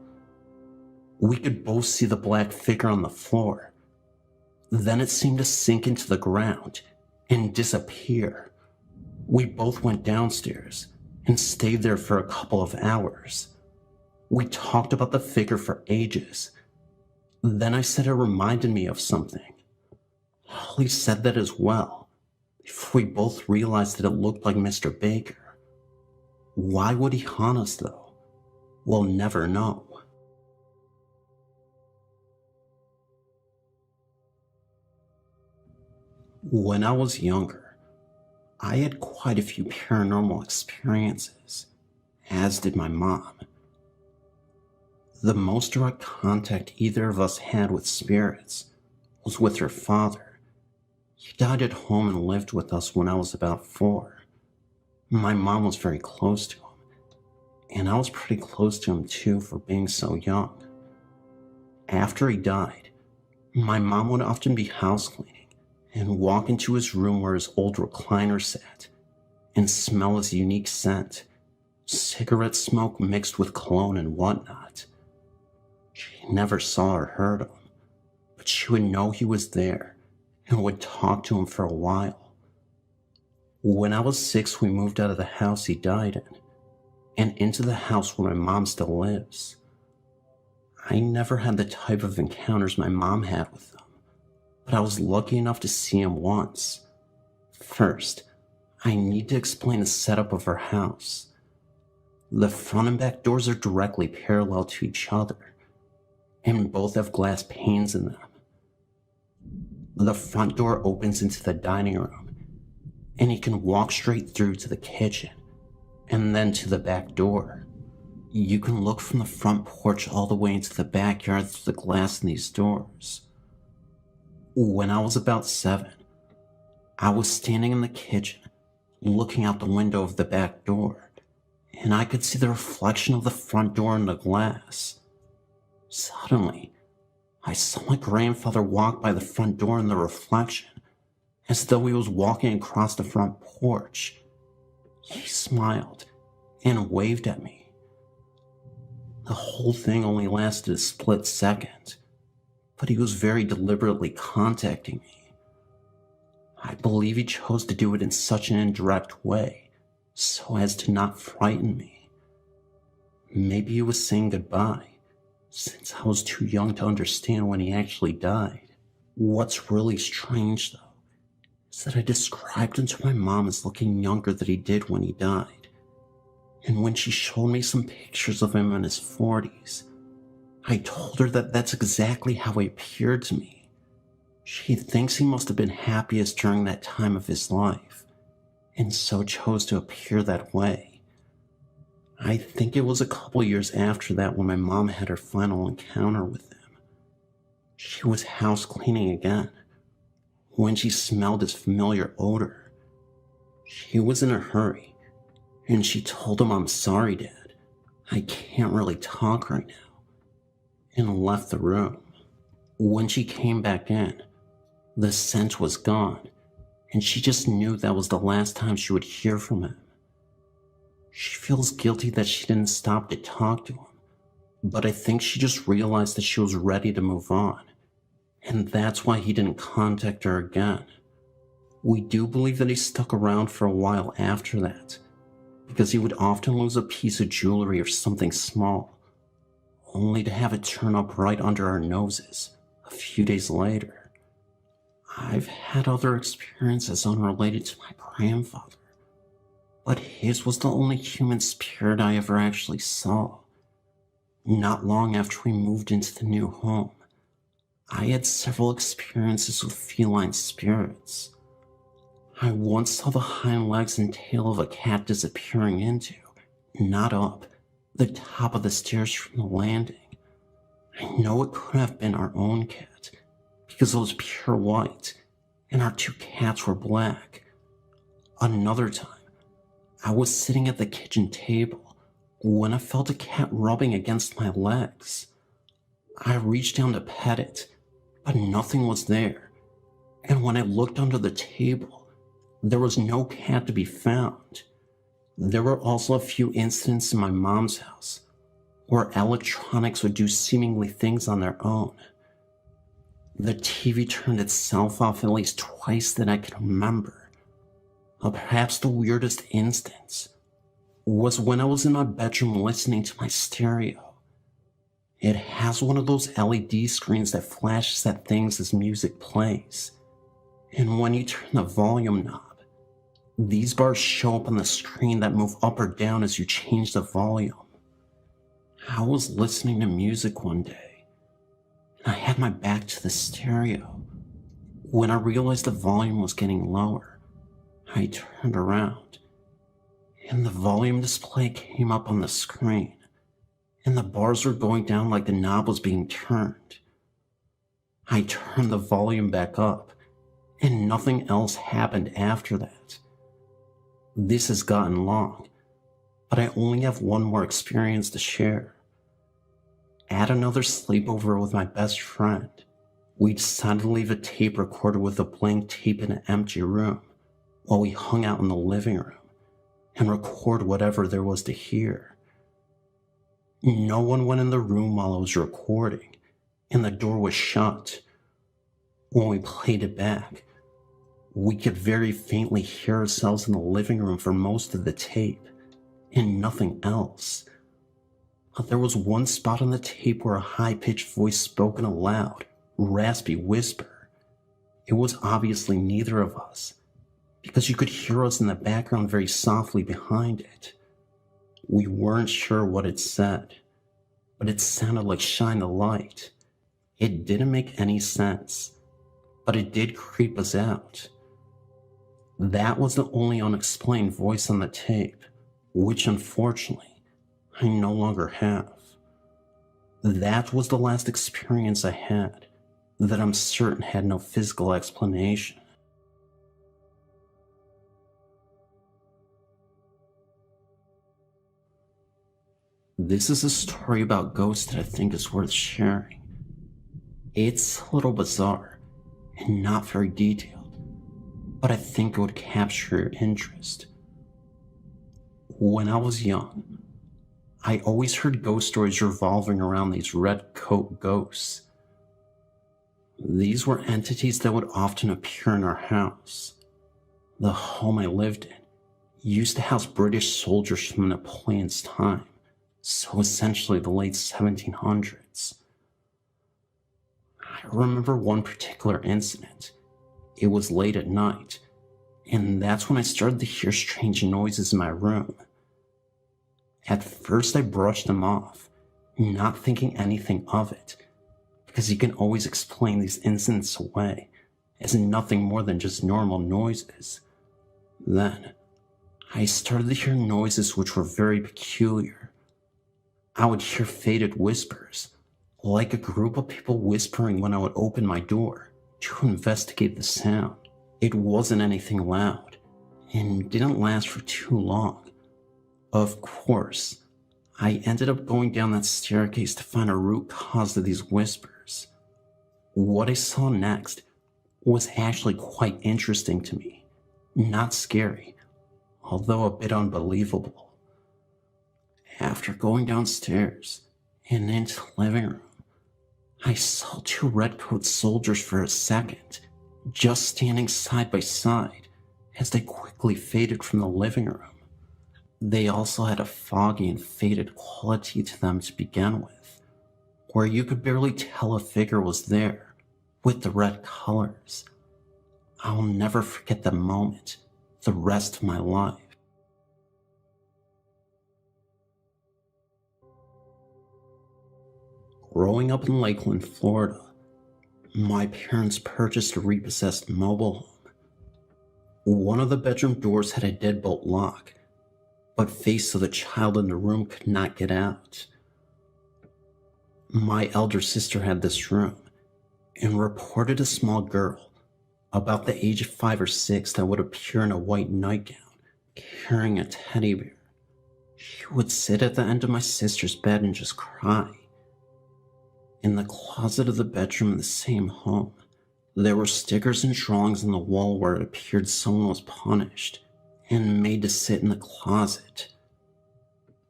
We could both see the black figure on the floor. Then it seemed to sink into the ground and disappear. We both went downstairs and stayed there for a couple of hours. We talked about the figure for ages. Then I said it reminded me of something. Holly said that as well, before we both realized that it looked like Mr. Baker. Why would he haunt us, though? We'll never know. When I was younger, I had quite a few paranormal experiences, as did my mom. The most direct contact either of us had with spirits was with her father. He died at home and lived with us when I was about 4. My mom was very close to him, and I was pretty close to him too for being so young. After he died, my mom would often be house cleaning and walk into his room where his old recliner sat and smell his unique scent, cigarette smoke mixed with cologne and whatnot. She never saw or heard him, but she would know he was there and would talk to him for a while. When I was 6, we moved out of the house he died in, and into the house where my mom still lives. I never had the type of encounters my mom had with them, but I was lucky enough to see him once. First, I need to explain the setup of our house. The front and back doors are directly parallel to each other, and both have glass panes in them. The front door opens into the dining room, and you can walk straight through to the kitchen, and then to the back door. You can look from the front porch all the way into the backyard through the glass in these doors. When I was about 7, I was standing in the kitchen, looking out the window of the back door, and I could see the reflection of the front door in the glass. Suddenly, I saw my grandfather walk by the front door in the reflection, as though he was walking across the front porch. He smiled and waved at me. The whole thing only lasted a split second, but he was very deliberately contacting me. I believe he chose to do it in such an indirect way, so as to not frighten me. Maybe he was saying goodbye, since I was too young to understand when he actually died. What's really strange, though, is that I described him to my mom as looking younger than he did when he died. And when she showed me some pictures of him in his 40s, I told her that that's exactly how he appeared to me. She thinks he must have been happiest during that time of his life, and so chose to appear that way. I think it was a couple years after that when my mom had her final encounter with him. She was house cleaning again, when she smelled his familiar odor. She was in a hurry, and she told him, "I'm sorry, Dad. I can't really talk right now," and left the room. When she came back in, the scent was gone, and she just knew that was the last time she would hear from him. She feels guilty that she didn't stop to talk to him, but I think she just realized that she was ready to move on, and that's why he didn't contact her again. We do believe that he stuck around for a while after that, because he would often lose a piece of jewelry or something small, only to have it turn up right under our noses a few days later. I've had other experiences unrelated to my grandfather, but his was the only human spirit I ever actually saw. Not long after we moved into the new home, I had several experiences with feline spirits. I once saw the hind legs and tail of a cat disappearing into, not up, the top of the stairs from the landing. I know it could have been our own cat, because it was pure white, and our 2 cats were black. Another time, I was sitting at the kitchen table when I felt a cat rubbing against my legs. I reached down to pet it, but nothing was there, and when I looked under the table, there was no cat to be found. There were also a few incidents in my mom's house where electronics would do seemingly things on their own. The TV turned itself off at least twice that I can remember. Perhaps the weirdest instance was when I was in my bedroom listening to my stereo. It has one of those LED screens that flashes at things as music plays, and when you turn the volume knob, these bars show up on the screen that move up or down as you change the volume. I was listening to music one day, and I had my back to the stereo. When I realized the volume was getting lower, I turned around, and the volume display came up on the screen, and the bars were going down like the knob was being turned. I turned the volume back up, and nothing else happened after that. This has gotten long, but I only have one more experience to share. At another sleepover with my best friend, we decided to leave a tape recorder with a blank tape in an empty room while we hung out in the living room and record whatever there was to hear. No one went in the room while I was recording, and the door was shut. When we played it back, we could very faintly hear ourselves in the living room for most of the tape, and nothing else. But there was one spot on the tape where a high-pitched voice spoke in a loud, raspy whisper. It was obviously neither of us, because you could hear us in the background very softly behind it. We weren't sure what it said, but it sounded like "shine the light." It didn't make any sense, but it did creep us out. That was the only unexplained voice on the tape, which unfortunately I no longer have. That was the last experience I had that I'm certain had no physical explanation. This is a story about ghosts that I think is worth sharing. It's a little bizarre and not very detailed, but I think it would capture your interest. When I was young, I always heard ghost stories revolving around these red coat ghosts. These were entities that would often appear in our house. The home I lived in used to house British soldiers from Napoleon's time, so essentially the late 1700s. I remember one particular incident. It was late at night, and that's when I started to hear strange noises in my room. At first I brushed them off, not thinking anything of it, because you can always explain these incidents away as nothing more than just normal noises. Then, I started to hear noises which were very peculiar. I would hear faded whispers, like a group of people whispering when I would open my door to investigate the sound. It wasn't anything loud, and didn't last for too long. Of course, I ended up going down that staircase to find a root cause to these whispers. What I saw next was actually quite interesting to me. Not scary, although a bit unbelievable. After going downstairs and into the living room, I saw two redcoat soldiers for a second, just standing side by side as they quickly faded from the living room. They also had a foggy and faded quality to them to begin with, where you could barely tell a figure was there with the red colors. I'll never forget that moment the rest of my life. Growing up in Lakeland, Florida, my parents purchased a repossessed mobile home. One of the bedroom doors had a deadbolt lock, but face of the child in the room could not get out. My elder sister had this room and reported a small girl about the age of 5 or 6 that would appear in a white nightgown carrying a teddy bear. She would sit at the end of my sister's bed and just cry. In the closet of the bedroom in the same home, there were stickers and drawings on the wall where it appeared someone was punished and made to sit in the closet.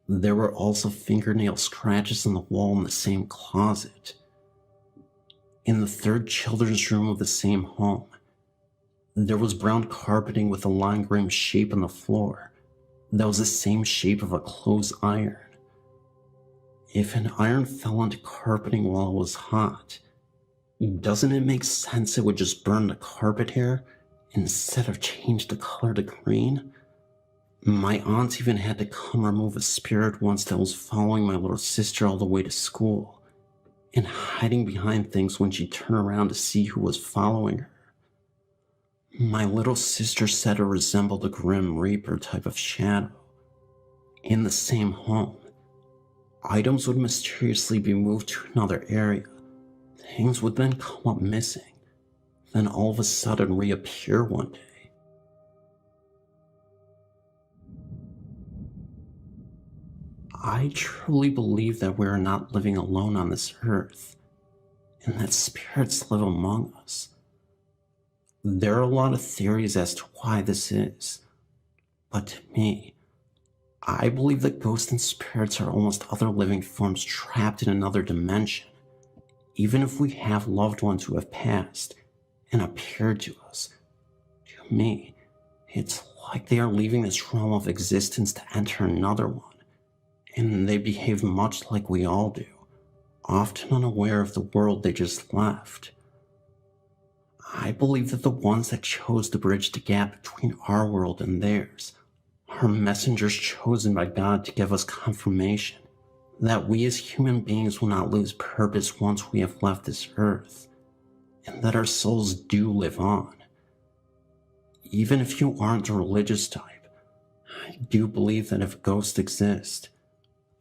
There were also fingernail scratches on the wall in the same closet. In the third children's room of the same home, there was brown carpeting with a lime green shape on the floor that was the same shape of a clothes iron. If an iron fell onto carpeting while it was hot, doesn't it make sense it would just burn the carpet hair instead of change the color to green? My aunt even had to come remove a spirit once that was following my little sister all the way to school and hiding behind things when she turned around to see who was following her. My little sister said it resembled a Grim Reaper type of shadow. In the same home, items would mysteriously be moved to another area. Things would then come up missing, then all of a sudden reappear one day. I truly believe that we are not living alone on this earth, and that spirits live among us. There are a lot of theories as to why this is, but to me, I believe that ghosts and spirits are almost other living forms trapped in another dimension. Even if we have loved ones who have passed, and appeared to us. To me, it's like they are leaving this realm of existence to enter another one, and they behave much like we all do, often unaware of the world they just left. I believe that the ones that chose to bridge the gap between our world and theirs are messengers chosen by God to give us confirmation that we as human beings will not lose purpose once we have left this earth, and that our souls do live on. Even if you aren't the religious type, I do believe that if ghosts exist,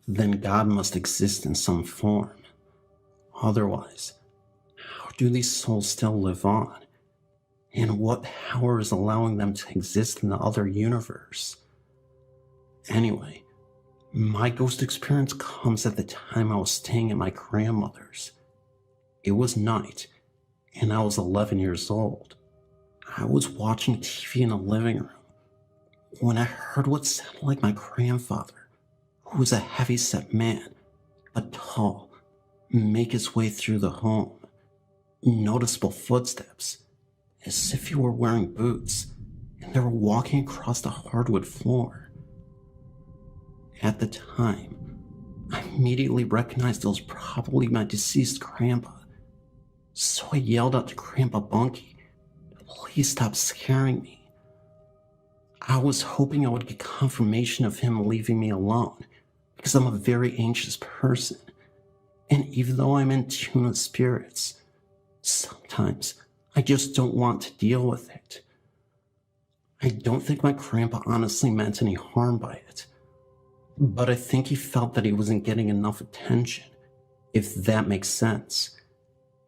then God must exist in some form. Otherwise, how do these souls still live on? And what power is allowing them to exist in the other universe? Anyway, my ghost experience comes at the time I was staying at my grandmother's. It was night, and I was 11 years old. I was watching TV in the living room when I heard what sounded like my grandfather, who was a heavy-set man, but tall, make his way through the home. Noticeable footsteps, as if he were wearing boots, and they were walking across the hardwood floor. At the time, I immediately recognized it was probably my deceased grandpa, so I yelled out to Grandpa Bunky, "Please stop scaring me." I was hoping I would get confirmation of him leaving me alone, because I'm a very anxious person, and even though I'm in tune with spirits, sometimes I just don't want to deal with it. I don't think my grandpa honestly meant any harm by it, but I think he felt that he wasn't getting enough attention, if that makes sense,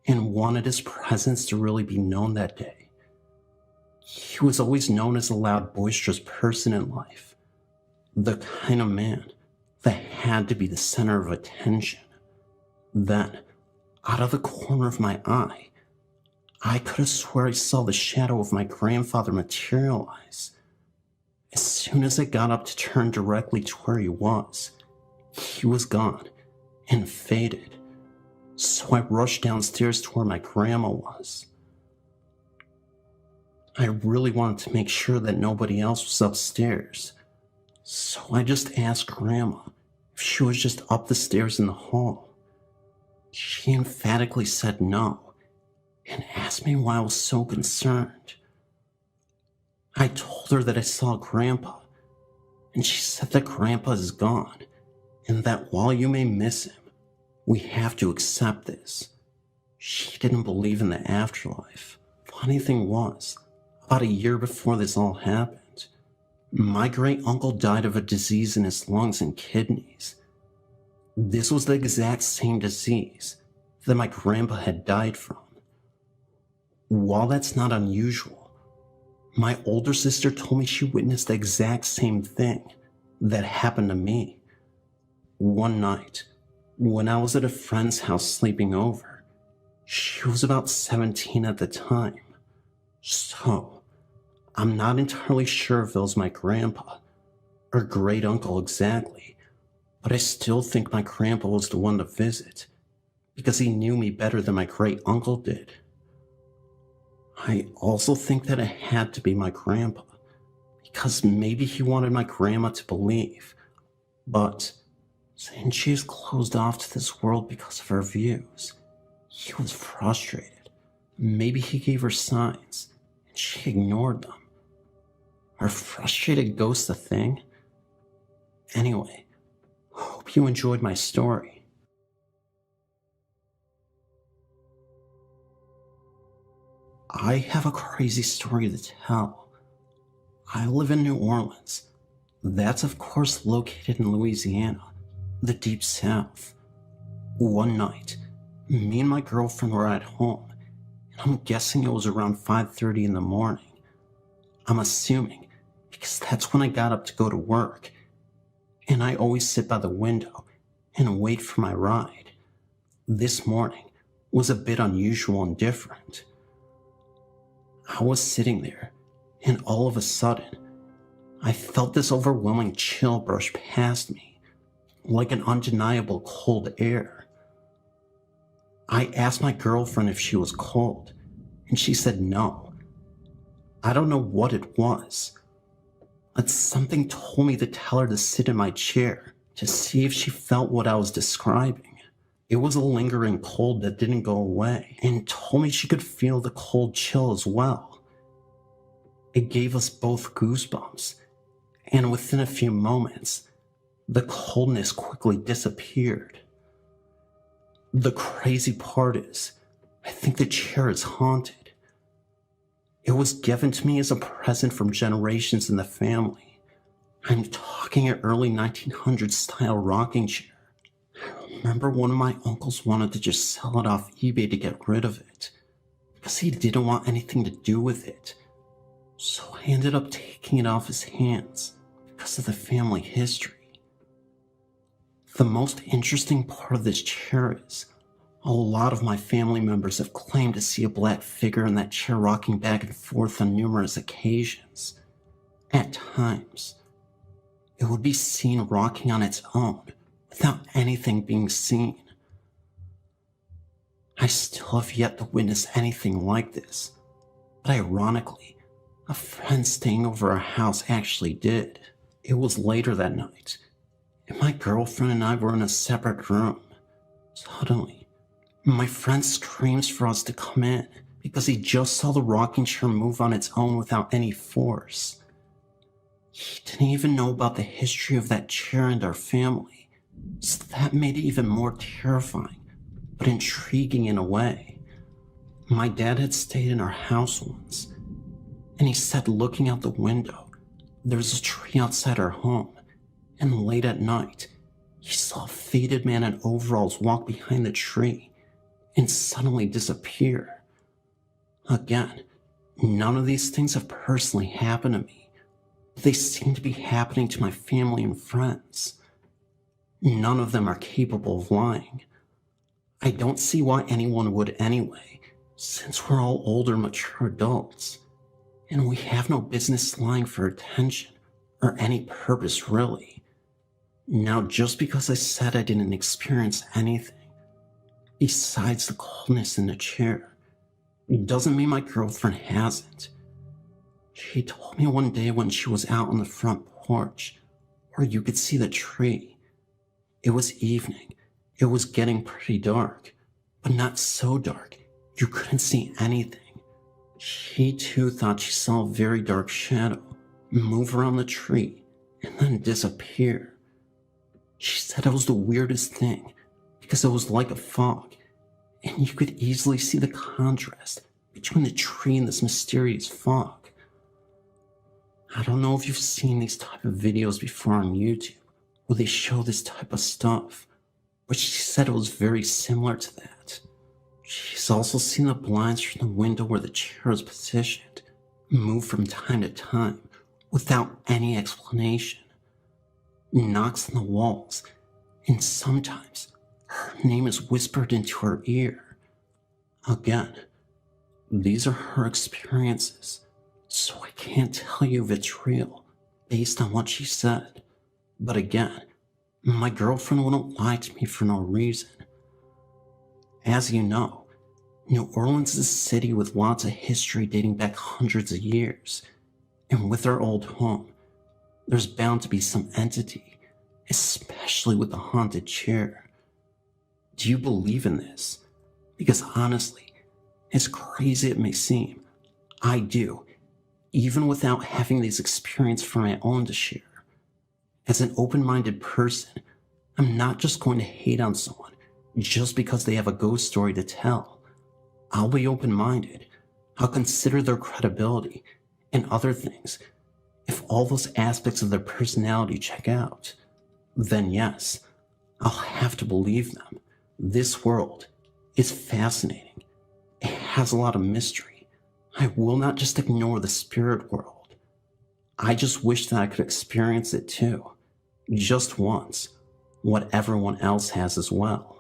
and wanted his presence to really be known that day. He was always known as a loud, boisterous person in life, the kind of man that had to be the center of attention. Then, out of the corner of my eye, I could have sworn I saw the shadow of my grandfather materialize. As soon as I got up to turn directly to where he was gone and faded. So I rushed downstairs to where my grandma was. I really wanted to make sure that nobody else was upstairs, so I just asked Grandma if she was just up the stairs in the hall. She emphatically said no, and asked me why I was so concerned. I told her that I saw Grandpa, and she said that Grandpa is gone, and that while you may miss him, we have to accept this. She didn't believe in the afterlife. Funny thing was, about a year before this all happened, my great-uncle died of a disease in his lungs and kidneys. This was the exact same disease that my grandpa had died from. While that's not unusual, my older sister told me she witnessed the exact same thing that happened to me. One night, when I was at a friend's house sleeping over, she was about 17 at the time. So, I'm not entirely sure if it was my grandpa or great uncle exactly, but I still think my grandpa was the one to visit because he knew me better than my great uncle did. I also think that it had to be my grandpa because maybe he wanted my grandma to believe, but since she is closed off to this world because of her views, he was frustrated. Maybe he gave her signs and she ignored them. Are frustrated ghosts a thing? Anyway, hope you enjoyed my story. I have a crazy story to tell. I live in New Orleans. That's of course located in Louisiana, the deep south. One night, me and my girlfriend were at home, and I'm guessing it was around 5:30 in the morning. I'm assuming because that's when I got up to go to work, and I always sit by the window and wait for my ride. This morning was a bit unusual and different. I was sitting there, and all of a sudden, I felt this overwhelming chill brush past me, like an undeniable cold air. I asked my girlfriend if she was cold, and she said no. I don't know what it was, but something told me to tell her to sit in my chair to see if she felt what I was describing. It was a lingering cold that didn't go away, and told me she could feel the cold chill as well. It gave us both goosebumps, and within a few moments, the coldness quickly disappeared. The crazy part is, I think the chair is haunted. It was given to me as a present from generations in the family. I'm talking an early 1900s style rocking chair. I remember one of my uncles wanted to just sell it off eBay to get rid of it, because he didn't want anything to do with it. So I ended up taking it off his hands because of the family history. The most interesting part of this chair is, a lot of my family members have claimed to see a black figure in that chair rocking back and forth on numerous occasions. At times, it would be seen rocking on its own without anything being seen. I still have yet to witness anything like this, but ironically, a friend staying over our house actually did. It was later that night, and my girlfriend and I were in a separate room. Suddenly, my friend screams for us to come in because he just saw the rocking chair move on its own without any force. He didn't even know about the history of that chair and our family, so that made it even more terrifying, but intriguing in a way. My dad had stayed in our house once, and he said looking out the window, there's a tree outside our home, and late at night, he saw a faded man in overalls walk behind the tree and suddenly disappear. Again, none of these things have personally happened to me, but they seem to be happening to my family and friends. None of them are capable of lying. I don't see why anyone would anyway, since we're all older, mature adults, and we have no business lying for attention or any purpose really. Now, just because I said I didn't experience anything, besides the coldness in the chair, it doesn't mean my girlfriend hasn't. She told me one day when she was out on the front porch, where you could see the tree. It was evening. It was getting pretty dark, but not so dark you couldn't see anything. She too thought she saw a very dark shadow move around the tree and then disappear. She said it was the weirdest thing, because it was like a fog, and you could easily see the contrast between the tree and this mysterious fog. I don't know if you've seen these type of videos before on YouTube, where they show this type of stuff, but she said it was very similar to that. She's also seen the blinds from the window where the chair is positioned move from time to time without any explanation. Knocks on the walls, and sometimes her name is whispered into her ear. Again, these are her experiences, so I can't tell you if it's real based on what she said. But again, my girlfriend wouldn't lie to me for no reason. As you know, New Orleans is a city with lots of history dating back hundreds of years, and with our old home, there's bound to be some entity, especially with the haunted chair. Do you believe in this? Because honestly, as crazy it may seem, I do, even without having these experiences for my own to share. As an open-minded person, I'm not just going to hate on someone just because they have a ghost story to tell. I'll be open-minded. I'll consider their credibility and other things. If all those aspects of their personality check out, then yes, I'll have to believe them. This world is fascinating. It has a lot of mystery. I will not just ignore the spirit world. I just wish that I could experience it too, just once, what everyone else has as well.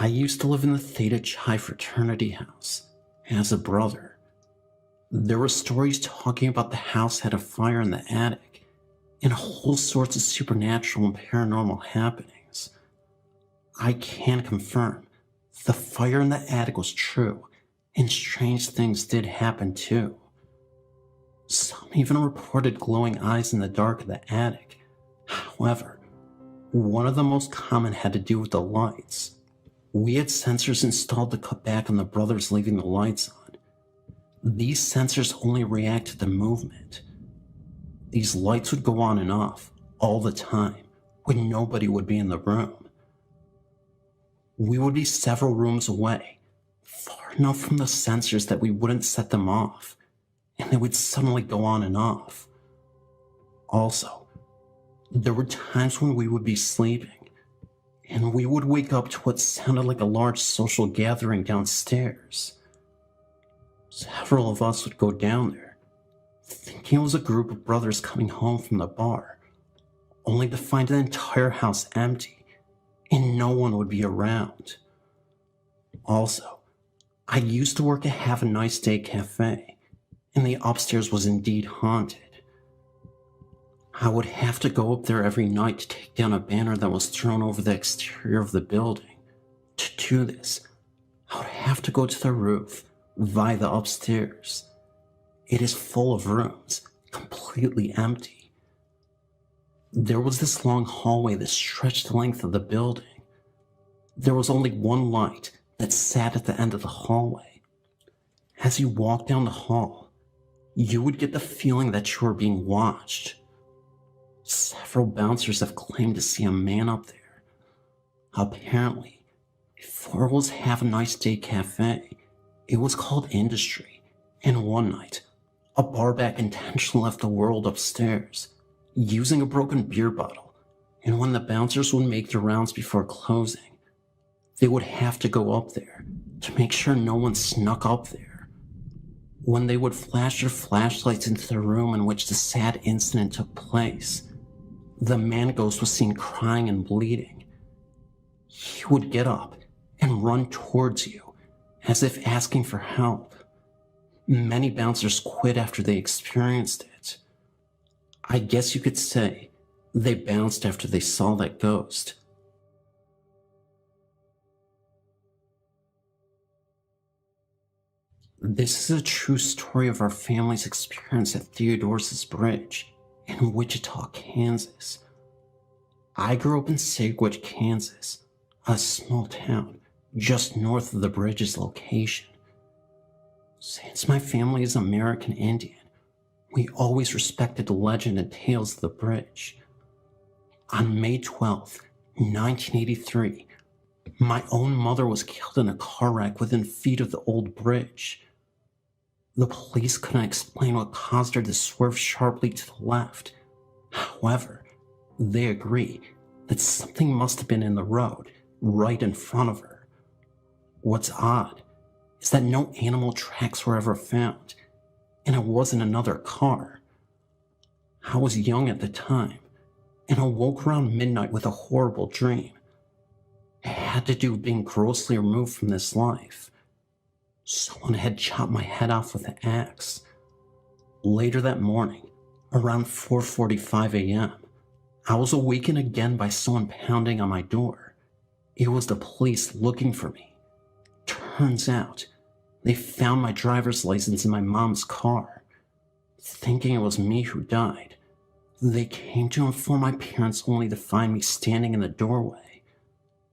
I used to live in the Theta Chi fraternity house as a brother. There were stories talking about the house had a fire in the attic and whole sorts of supernatural and paranormal happenings. I can confirm the fire in the attic was true, and strange things did happen too. Some even reported glowing eyes in the dark of the attic. However, one of the most common had to do with the lights. We had sensors installed to cut back on the brothers leaving the lights on. These sensors only reacted to movement. These lights would go on and off all the time when nobody would be in the room. We would be several rooms away, far enough from the sensors that we wouldn't set them off, and they would suddenly go on and off. Also, there were times when we would be sleeping, and we would wake up to what sounded like a large social gathering downstairs. Several of us would go down there, thinking it was a group of brothers coming home from the bar, only to find the entire house empty, and no one would be around. Also, I used to work at Have a Nice Day Cafe, and the upstairs was indeed haunted. I would have to go up there every night to take down a banner that was thrown over the exterior of the building. To do this, I would have to go to the roof via the upstairs. It is full of rooms, completely empty. There was this long hallway that stretched the length of the building. There was only one light that sat at the end of the hallway. As you walked down the hall, you would get the feeling that you were being watched. Several bouncers have claimed to see a man up there. Apparently, before it was Have a Nice Day Cafe, it was called Industry, and one night, a barback intentionally left the world upstairs, using a broken beer bottle, and when the bouncers would make their rounds before closing, they would have to go up there to make sure no one snuck up there. When they would flash their flashlights into the room in which the sad incident took place, the man ghost was seen crying and bleeding. He would get up and run towards you, as if asking for help. Many bouncers quit after they experienced it. I guess you could say they bounced after they saw that ghost. This is a true story of our family's experience at Theodore's Bridge in Wichita, Kansas. I grew up in Sagewitch, Kansas, a small town just north of the bridge's location. Since my family is American Indian, we always respected the legend and tales of the bridge. On May 12th, 1983, my own mother was killed in a car wreck within feet of the old bridge. The police couldn't explain what caused her to swerve sharply to the left. However, they agree that something must have been in the road right in front of her. What's odd is that no animal tracks were ever found, and it wasn't another car. I was young at the time, and awoke around midnight with a horrible dream. It had to do with being grossly removed from this life. Someone had chopped my head off with an axe. Later that morning, around 4:45 a.m., I was awakened again by someone pounding on my door. It was the police looking for me. Turns out, they found my driver's license in my mom's car. Thinking it was me who died, they came to inform my parents only to find me standing in the doorway.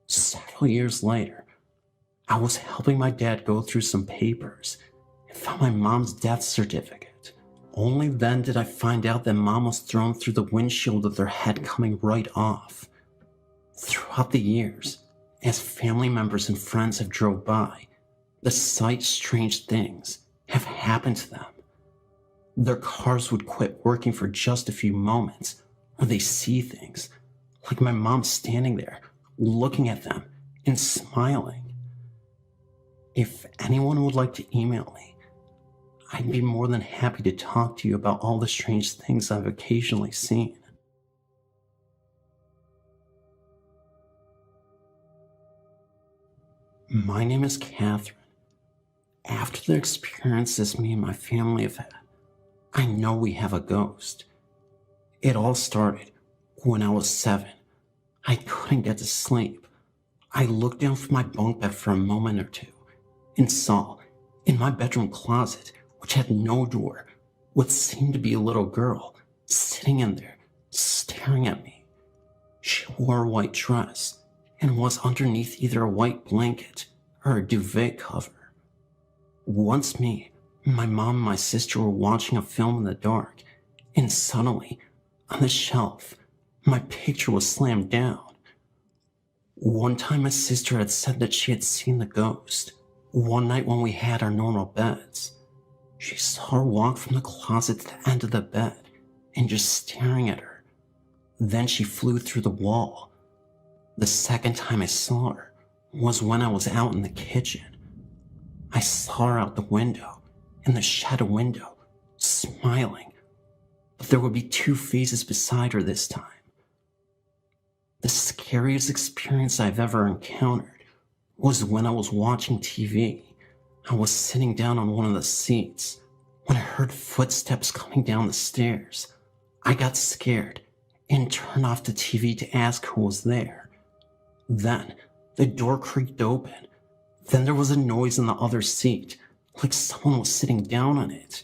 Several years later, I was helping my dad go through some papers and found my mom's death certificate. Only then did I find out that Mom was thrown through the windshield with her head coming right off. Throughout the years, as family members and friends have drove by, the sight strange things have happened to them. Their cars would quit working for just a few moments, or they see things, like my mom standing there, looking at them and smiling. If anyone would like to email me, I'd be more than happy to talk to you about all the strange things I've occasionally seen. My name is Catherine. After the experiences me and my family have had, I know we have a ghost. It all started when I was 7. I couldn't get to sleep. I looked down from my bunk bed for a moment or two and saw, in my bedroom closet, which had no door, what seemed to be a little girl sitting in there, staring at me. She wore a white dress and was underneath either a white blanket or a duvet cover. Once me, my mom and my sister were watching a film in the dark, and suddenly, on the shelf, my picture was slammed down. One time my sister had said that she had seen the ghost. One night when we had our normal beds, she saw her walk from the closet to the end of the bed and just staring at her. Then she flew through the wall. The second time I saw her was when I was out in the kitchen. I saw her out the window, in the shed window, smiling, but there would be two faces beside her this time. The scariest experience I've ever encountered was when I was watching TV. I was sitting down on one of the seats when I heard footsteps coming down the stairs. I got scared and turned off the TV to ask who was there. Then the door creaked open. Then there was a noise in the other seat, like someone was sitting down on it.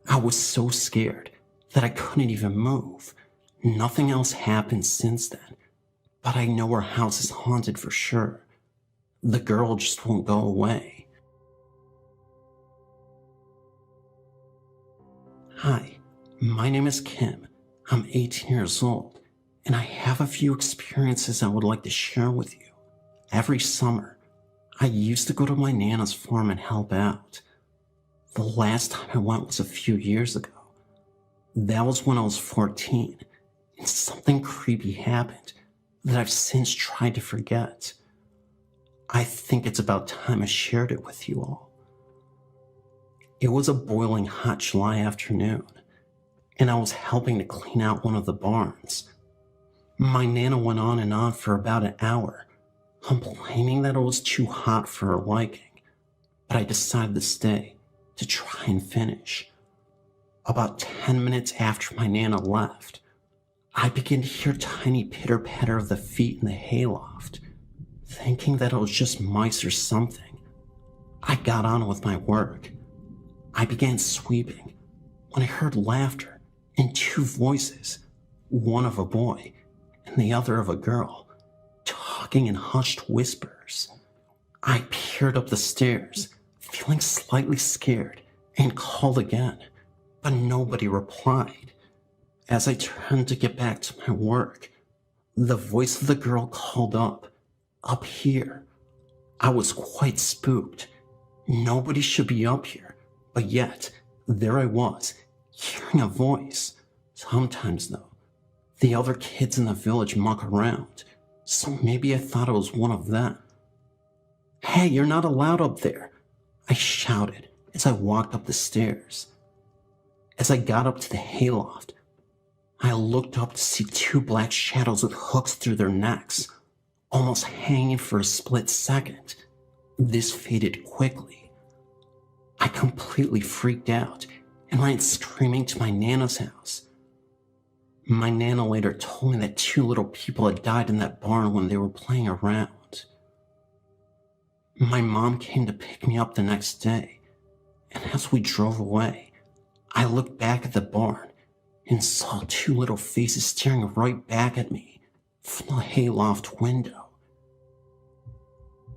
I was so scared that I couldn't even move. Nothing else happened since then, but I know our house is haunted for sure. The girl just won't go away. Hi, my name is Kim. I'm 18 years old, and I have a few experiences I would like to share with you. Every summer, I used to go to my Nana's farm and help out. The last time I went was a few years ago. That was when I was 14, and something creepy happened that I've since tried to forget. I think it's about time I shared it with you all. It was a boiling hot July afternoon, and I was helping to clean out one of the barns. My Nana went on and on for about an hour, complaining that it was too hot for her liking, but I decided to stay to try and finish. About 10 minutes after my Nana left, I began to hear tiny pitter-patter of the feet in the hayloft. Thinking that it was just mice or something, I got on with my work. I began sweeping when I heard laughter and two voices, one of a boy and the other of a girl, talking in hushed whispers. I peered up the stairs, feeling slightly scared, and called again, but nobody replied. As I turned to get back to my work, the voice of the girl called up here. I was quite spooked. Nobody should be up here, but yet, there I was, hearing a voice. Sometimes, though, the other kids in the village muck around, so maybe I thought it was one of them. "Hey, you're not allowed up there," I shouted as I walked up the stairs. As I got up to the hayloft, I looked up to see two black shadows with hooks through their necks, almost hanging for a split second. This faded quickly. I completely freaked out and ran screaming to my Nana's house. My Nana later told me that two little people had died in that barn when they were playing around. My mom came to pick me up the next day, and as we drove away, I looked back at the barn and saw two little faces staring right back at me from the hayloft window.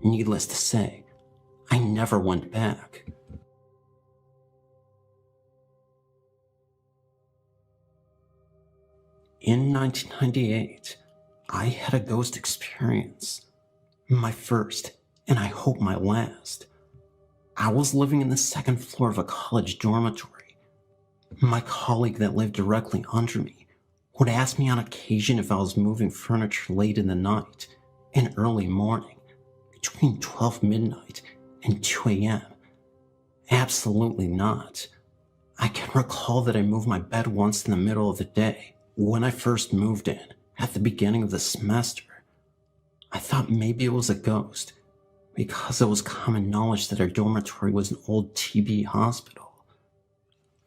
Needless to say, I never went back. In 1998, I had a ghost experience. My first, and I hope my last. I was living in the second floor of a college dormitory. My colleague that lived directly under me would ask me on occasion if I was moving furniture late in the night and early morning, between 12 midnight and 2 a.m. Absolutely not. I can recall that I moved my bed once in the middle of the day when I first moved in at the beginning of the semester. I thought maybe it was a ghost because it was common knowledge that our dormitory was an old TB hospital.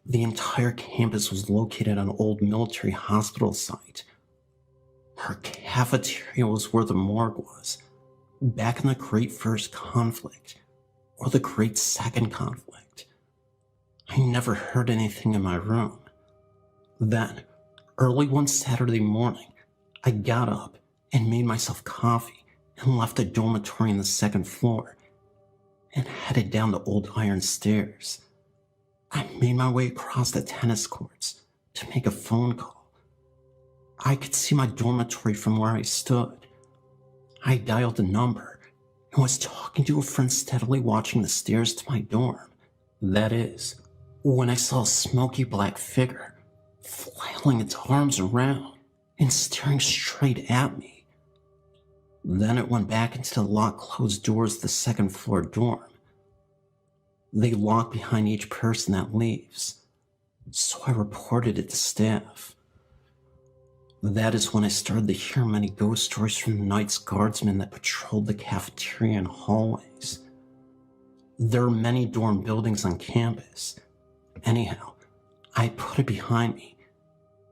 The entire campus was located on an old military hospital site. Our cafeteria was where the morgue was, Back in the Great First Conflict, or the Great Second Conflict, I never heard anything in my room. Then, early one Saturday morning, I got up and made myself coffee and left the dormitory on the second floor and headed down the old iron stairs. I made my way across the tennis courts to make a phone call. I could see my dormitory from where I stood. I dialed the number and was talking to a friend steadily watching the stairs to my dorm. That is, when I saw a smoky black figure flailing its arms around and staring straight at me. Then it went back into the locked closed doors of the second floor dorm. They lock behind each person that leaves, so I reported it to staff. That is when I started to hear many ghost stories from the Knights Guardsmen that patrolled the cafeteria and hallways. There are many dorm buildings on campus. Anyhow, I put it behind me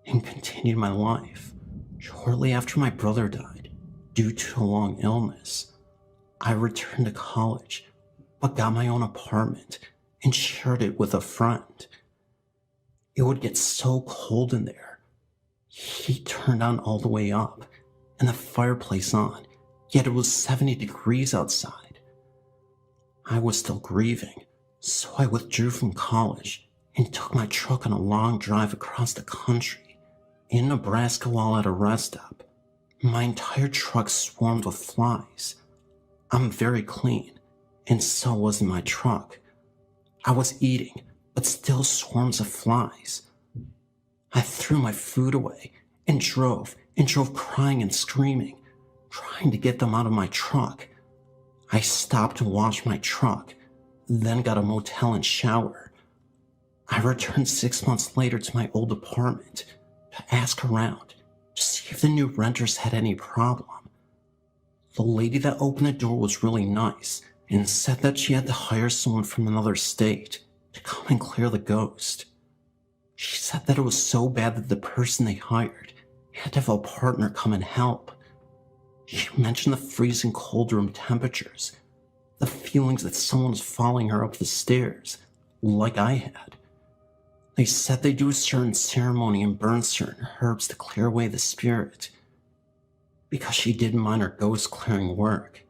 and continued my life. Shortly after my brother died, due to a long illness, I returned to college, but got my own apartment and shared it with a friend. It would get so cold in there. Heat turned on all the way up and the fireplace on, yet it was 70 degrees outside. I was still grieving, so I withdrew from college and took my truck on a long drive across the country. In Nebraska while at a rest stop, my entire truck swarmed with flies. I'm very clean, and so wasn't my truck. I was eating, but still swarms of flies. I threw my food away and drove crying and screaming, trying to get them out of my truck. I stopped to wash my truck, then got a motel and shower. I returned 6 months later to my old apartment to ask around to see if the new renters had any problem. The lady that opened the door was really nice and said that she had to hire someone from another state to come and clear the ghost. She said that it was so bad that the person they hired had to have a partner come and help. She mentioned the freezing cold room temperatures, the feelings that someone was following her up the stairs, like I had. They said they do a certain ceremony and burn certain herbs to clear away the spirit, because she didn't mind her ghost clearing work,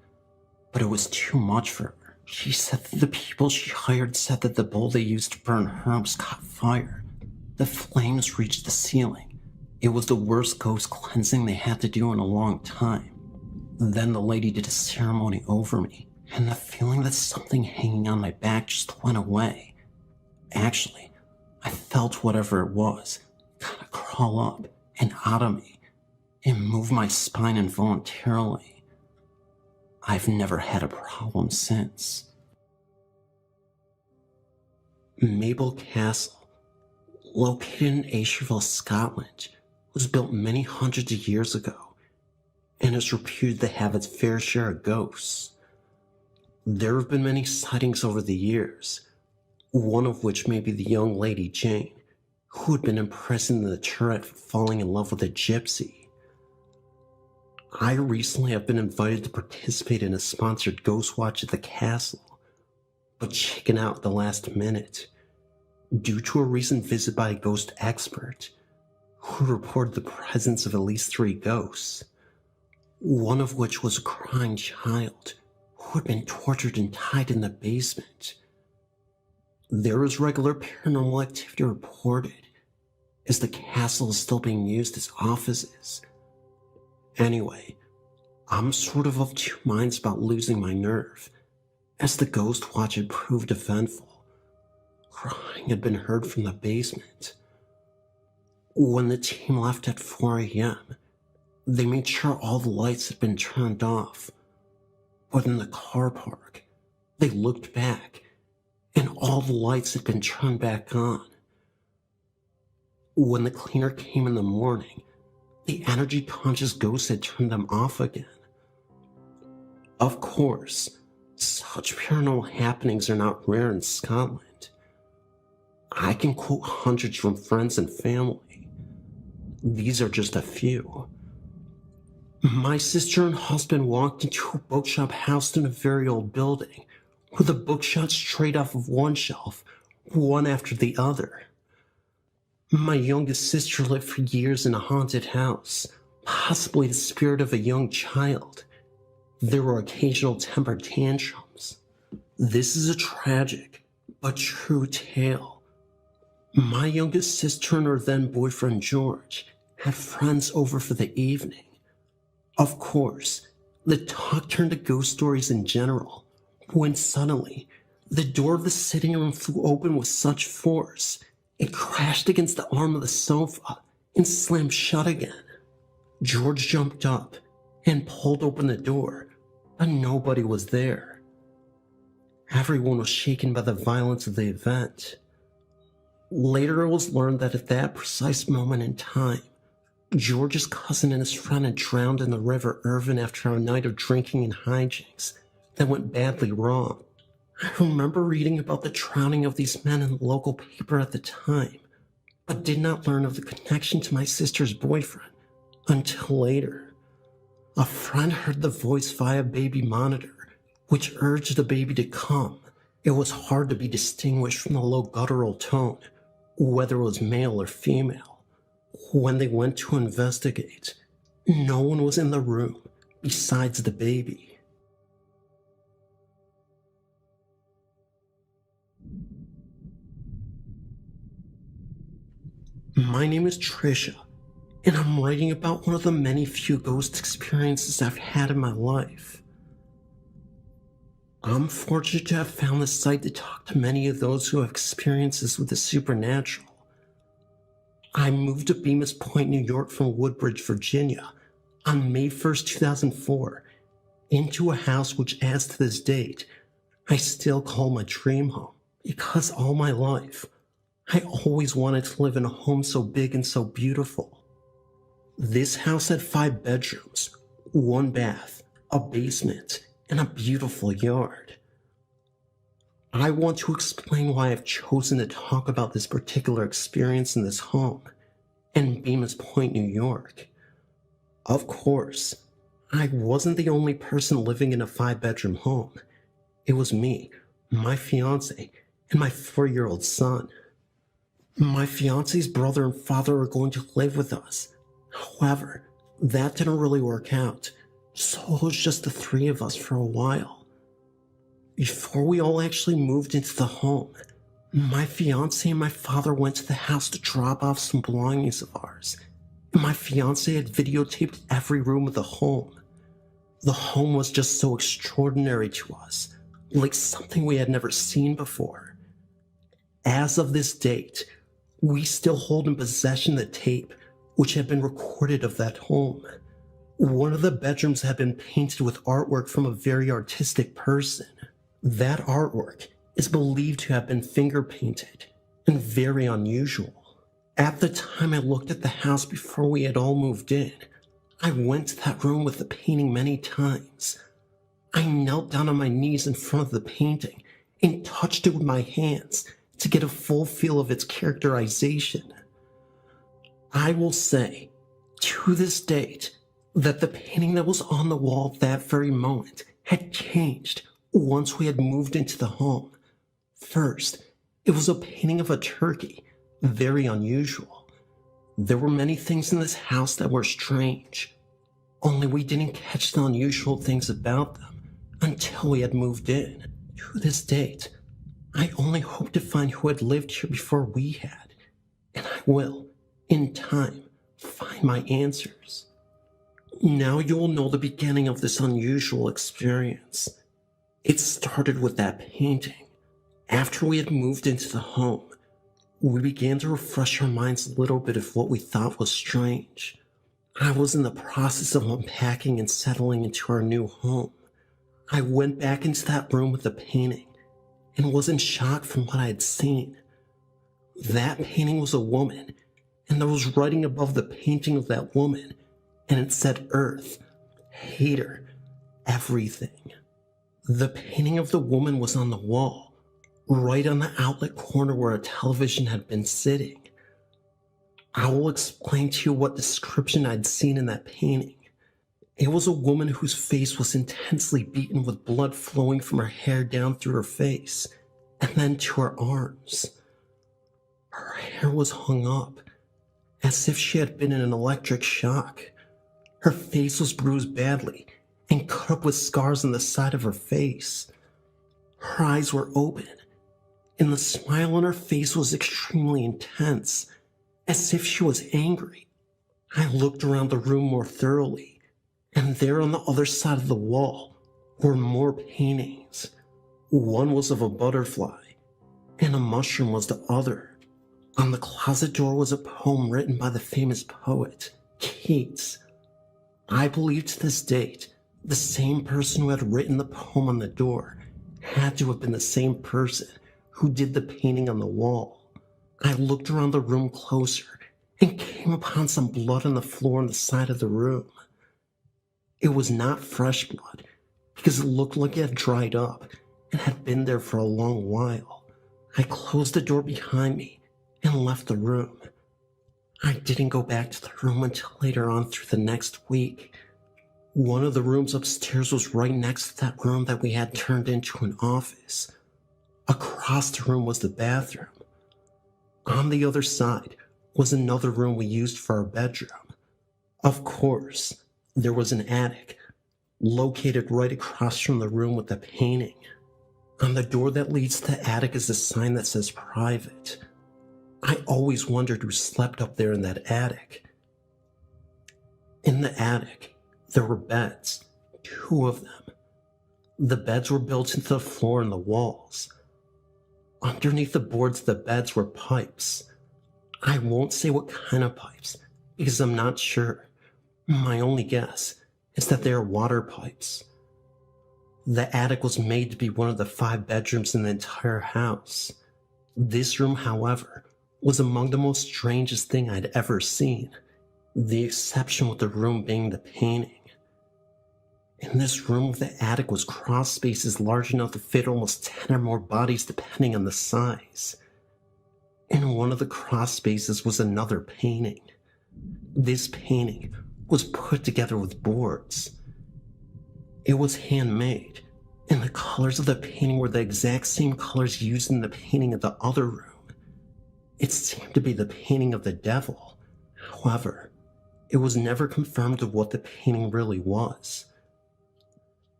but it was too much for her. She said that the people she hired said that the bowl they used to burn herbs caught fire. The flames reached the ceiling. It was the worst ghost cleansing they had to do in a long time. Then the lady did a ceremony over me, and the feeling that something hanging on my back just went away. Actually, I felt whatever it was kind of crawl up and out of me and move my spine involuntarily. I've never had a problem since. Mabel Castle, located in Ayrshire, Scotland, was built many hundreds of years ago and is reputed to have its fair share of ghosts. There have been many sightings over the years, one of which may be the young lady Jane, who had been imprisoned in the turret for falling in love with a gypsy. I recently have been invited to participate in a sponsored ghost watch at the castle, but chickened out at the last minute due to a recent visit by a ghost expert who reported the presence of at least 3 ghosts, one of which was a crying child who had been tortured and tied in the basement. There is regular paranormal activity reported, as the castle is still being used as offices. Anyway, I'm sort of 2 minds about losing my nerve, as the ghost watch had proved eventful. Crying had been heard from the basement. When the team left at 4 a.m., they made sure all the lights had been turned off. But in the car park, they looked back and all the lights had been turned back on. When the cleaner came in the morning, the energy-conscious ghosts had turned them off again. Of course, such paranormal happenings are not rare in Scotland. I can quote hundreds from friends and family. These are just a few. My sister and husband walked into a bookshop housed in a very old building, with the books shot straight off of one shelf, one after the other. My youngest sister lived for years in a haunted house, possibly the spirit of a young child. There were occasional temper tantrums. This is a tragic, but true tale. My youngest sister and her then boyfriend George had friends over for the evening. Of course, the talk turned to ghost stories in general, when suddenly, the door of the sitting room flew open with such force, it crashed against the arm of the sofa and slammed shut again. George jumped up and pulled open the door, but nobody was there. Everyone was shaken by the violence of the event. Later it was learned that at that precise moment in time, George's cousin and his friend had drowned in the River Irvine after a night of drinking and hijinks that went badly wrong. I remember reading about the drowning of these men in the local paper at the time, but did not learn of the connection to my sister's boyfriend until later. A friend heard the voice via baby monitor, which urged the baby to come. It was hard to be distinguished from the low guttural tone, whether it was male or female. When they went to investigate, no one was in the room besides the baby. My name is Trisha, and I'm writing about one of the many few ghost experiences I've had in my life. I'm fortunate to have found this site to talk to many of those who have experiences with the supernatural. I moved to Bemis Point, New York from Woodbridge, Virginia on May 1st, 2004, into a house which, as to this date, I still call my dream home, because all my life, I always wanted to live in a home so big and so beautiful. This house had 5 bedrooms, 1 bath, a basement, and a beautiful yard. I want to explain why I've chosen to talk about this particular experience in this home in Bemis Point, New York. Of course, I wasn't the only person living in a 5-bedroom home. It was me, my fiance, and my 4-year-old son. My fiance's brother and father were going to live with us. However, that didn't really work out, so it was just the 3 of us for a while. Before we all actually moved into the home, my fiance and my father went to the house to drop off some belongings of ours, and my fiance had videotaped every room of the home. The home was just so extraordinary to us, like something we had never seen before. As of this date, we still hold in possession the tape which had been recorded of that home. One of the bedrooms had been painted with artwork from a very artistic person. That artwork is believed to have been finger painted and very unusual. At the time I looked at the house before we had all moved in, I went to that room with the painting many times. I knelt down on my knees in front of the painting and touched it with my hands to get a full feel of its characterization. I will say, to this date, that the painting that was on the wall that very moment had changed once we had moved into the home. First, it was a painting of a turkey, very unusual. There were many things in this house that were strange, only we didn't catch the unusual things about them until we had moved in. To this date, I only hope to find who had lived here before we had, and I will, in time, find my answers. Now you will know the beginning of this unusual experience. It started with that painting. After we had moved into the home, we began to refresh our minds a little bit of what we thought was strange. I was in the process of unpacking and settling into our new home. I went back into that room with the painting and was in shock from what I had seen. That painting was a woman, and there was writing above the painting of that woman, and it said Earth, Hater, Everything. The painting of the woman was on the wall, right on the outlet corner where a television had been sitting. I will explain to you what description I'd seen in that painting. It was a woman whose face was intensely beaten with blood flowing from her hair down through her face and then to her arms. Her hair was hung up, as if she had been in an electric shock. Her face was bruised badly and cut up with scars on the side of her face. Her eyes were open, and the smile on her face was extremely intense, as if she was angry. I looked around the room more thoroughly, and there on the other side of the wall were more paintings. One was of a butterfly, and a mushroom was the other. On the closet door was a poem written by the famous poet, Keats. I believe to this date, the same person who had written the poem on the door had to have been the same person who did the painting on the wall. I looked around the room closer and came upon some blood on the floor on the side of the room. It was not fresh blood, because it looked like it had dried up and had been there for a long while. I closed the door behind me and left the room. I didn't go back to the room until later on through the next week. One of the rooms upstairs was right next to that room that we had turned into an office. Across the room was the bathroom. On the other side was another room we used for our bedroom. Of course, there was an attic, located right across from the room with the painting. On the door that leads to the attic is a sign that says private. I always wondered who slept up there in that attic. In the attic, there were beds, 2 of them. The beds were built into the floor and the walls. Underneath the boards of the beds were pipes. I won't say what kind of pipes, because I'm not sure. My only guess is that they are water pipes. The attic was made to be one of the 5 bedrooms in the entire house. This room, however, was among the most strangest thing I'd ever seen, the exception with the room being the painting. In this room, the attic was cross spaces large enough to fit almost 10 or more bodies depending on the size. In one of the cross spaces was another painting. This painting was put together with boards. It was handmade, and the colors of the painting were the exact same colors used in the painting of the other room. It seemed to be the painting of the devil. However, it was never confirmed of what the painting really was.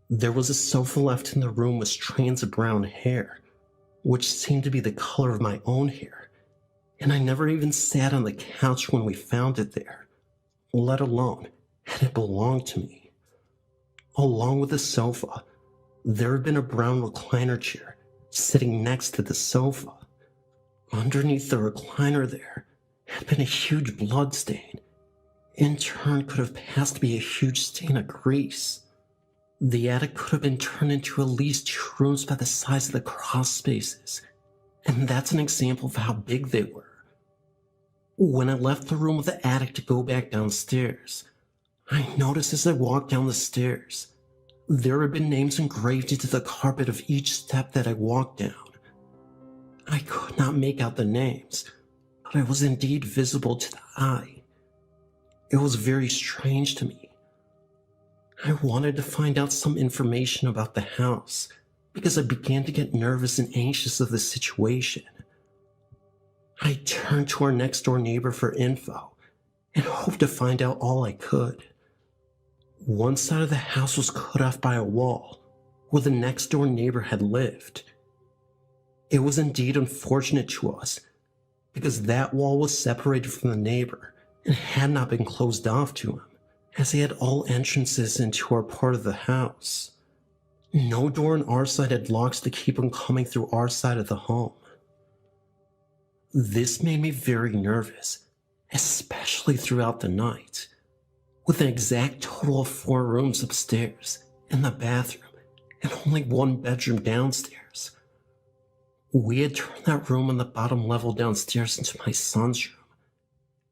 There was a sofa left in the room with strands of brown hair, which seemed to be the color of my own hair, and I never even sat on the couch when we found it there, let alone had it belonged to me. Along with the sofa, there had been a brown recliner chair sitting next to the sofa. Underneath the recliner there had been a huge blood stain. In turn could have passed to be a huge stain of grease. The attic could have been turned into at least 2 rooms by the size of the cross spaces, and that's an example of how big they were. When I left the room of the attic to go back downstairs, I noticed as I walked down the stairs, there had been names engraved into the carpet of each step that I walked down. I could not make out the names, but it was indeed visible to the eye. It was very strange to me. I wanted to find out some information about the house because I began to get nervous and anxious of the situation. I turned to our next door neighbor for info and hoped to find out all I could. One side of the house was cut off by a wall where the next door neighbor had lived. It was indeed unfortunate to us because that wall was separated from the neighbor and had not been closed off to him, as he had all entrances into our part of the house. No door on our side had locks to keep him coming through our side of the home. This made me very nervous, especially throughout the night. With an exact total of 4 rooms upstairs and the bathroom and only 1 bedroom downstairs. We had turned that room on the bottom level downstairs into my son's room.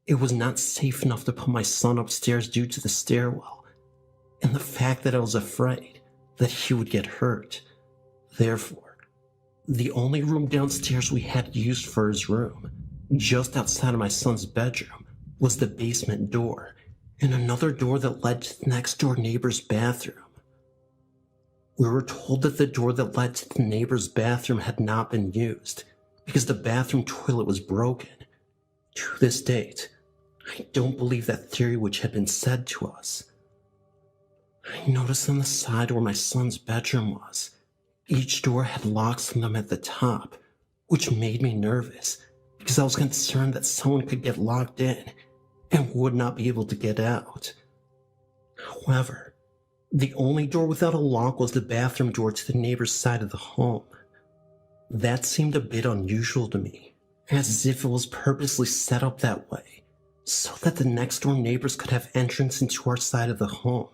It was not safe enough to put my son upstairs due to the stairwell and the fact that I was afraid that he would get hurt. Therefore, the only room downstairs we had used for his room, just outside of my son's bedroom, was the basement door, and another door that led to the next door neighbor's bathroom. We were told that the door that led to the neighbor's bathroom had not been used because the bathroom toilet was broken. To this date, I don't believe that theory which had been said to us. I noticed on the side where my son's bedroom was, each door had locks on them at the top, which made me nervous because I was concerned that someone could get locked in and would not be able to get out. However, the only door without a lock was the bathroom door to the neighbor's side of the home. That seemed a bit unusual to me, as if it was purposely set up that way, so that the next door neighbors could have entrance into our side of the home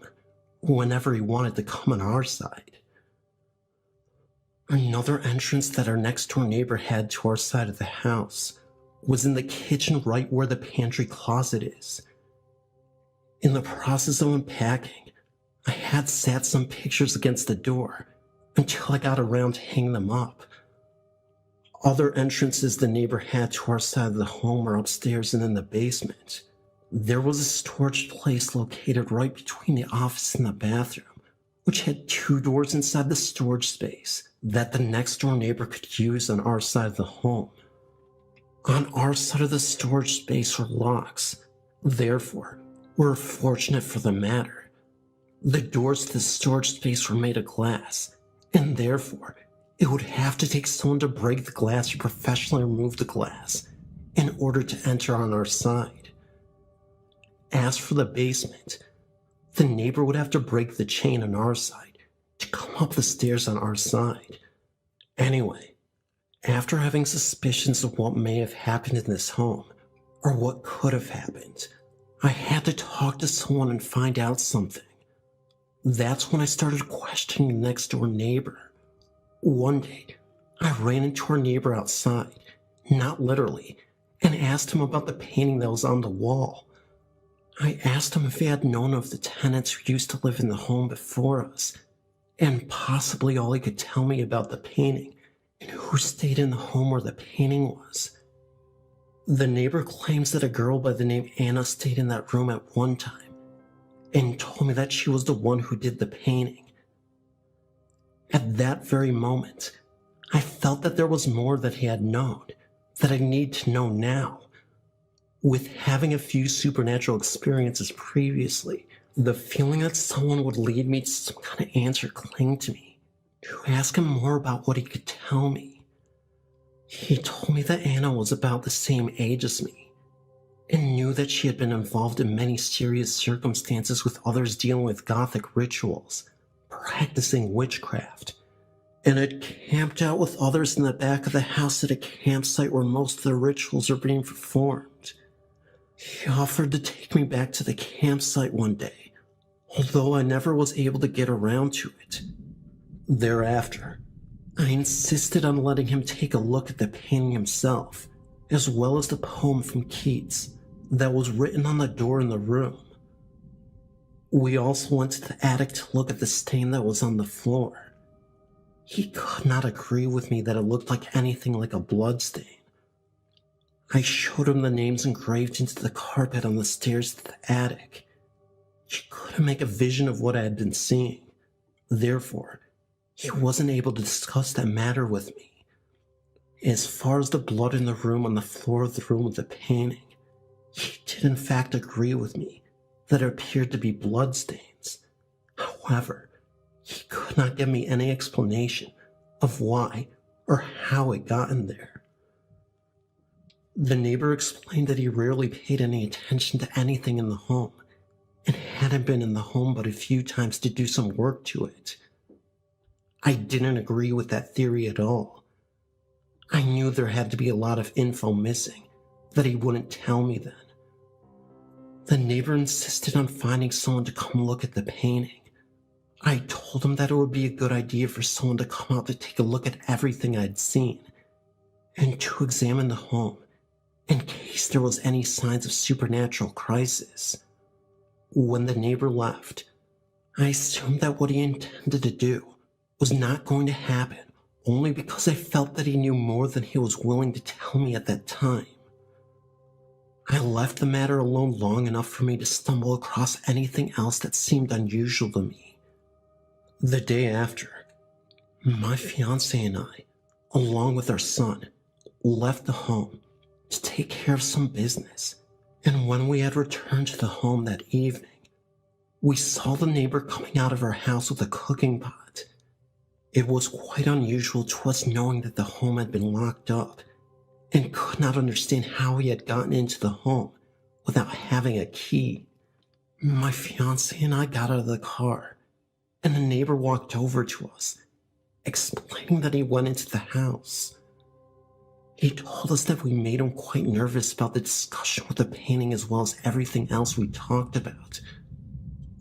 whenever he wanted to come on our side. Another entrance that our next door neighbor had to our side of the house was in the kitchen right where the pantry closet is. In the process of unpacking, I had sat some pictures against the door until I got around to hang them up. Other entrances the neighbor had to our side of the home were upstairs and in the basement. There was a storage place located right between the office and the bathroom, which had 2 doors inside the storage space that the next door neighbor could use on our side of the home. On our side of the storage space were locks. Therefore, we were fortunate for the matter. The doors to the storage space were made of glass, and therefore, it would have to take someone to break the glass or professionally remove the glass in order to enter on our side. As for the basement, the neighbor would have to break the chain on our side to come up the stairs on our side. Anyway, after having suspicions of what may have happened in this home, or what could have happened, I had to talk to someone and find out something. That's when I started questioning the next door neighbor. One day, I ran into our neighbor outside, not literally, and asked him about the painting that was on the wall. I asked him if he had known of the tenants who used to live in the home before us, and possibly all he could tell me about the painting and who stayed in the home where the painting was. The neighbor claims that a girl by the name Anna stayed in that room at one time, and told me that she was the one who did the painting. At that very moment, I felt that there was more that he had known, that I need to know now. With having a few supernatural experiences previously, the feeling that someone would lead me to some kind of answer clung to me, to ask him more about what he could tell me. He told me that Anna was about the same age as me, and knew that she had been involved in many serious circumstances with others dealing with Gothic rituals, practicing witchcraft, and had camped out with others in the back of the house at a campsite where most of the rituals are being performed. He offered to take me back to the campsite one day, although I never was able to get around to it. Thereafter, I insisted on letting him take a look at the painting himself, as well as the poem from Keats that was written on the door in the room. We also went to the attic to look at the stain that was on the floor. He could not agree with me that it looked like anything like a blood stain. I showed him the names engraved into the carpet on the stairs to the attic. He couldn't make a vision of what I had been seeing. Therefore, he wasn't able to discuss that matter with me. As far as the blood in the room on the floor of the room with the painting, he did in fact agree with me that it appeared to be bloodstains. However, he could not give me any explanation of why or how it got in there. The neighbor explained that he rarely paid any attention to anything in the home, and hadn't been in the home but a few times to do some work to it. I didn't agree with that theory at all. I knew there had to be a lot of info missing that he wouldn't tell me then. The neighbor insisted on finding someone to come look at the painting. I told him that it would be a good idea for someone to come out to take a look at everything I'd seen, and to examine the home in case there was any signs of supernatural crisis. When the neighbor left, I assumed that what he intended to do was not going to happen only because I felt that he knew more than he was willing to tell me at that time. I left the matter alone long enough for me to stumble across anything else that seemed unusual to me. The day after, my fiancé and I, along with our son, left the home to take care of some business, and when we had returned to the home that evening, we saw the neighbor coming out of her house with a cooking pot. It was quite unusual to us knowing that the home had been locked up, and could not understand how he had gotten into the home without having a key. My fiancé and I got out of the car, and the neighbor walked over to us, explaining that he went into the house. He told us that we made him quite nervous about the discussion with the painting as well as everything else we talked about.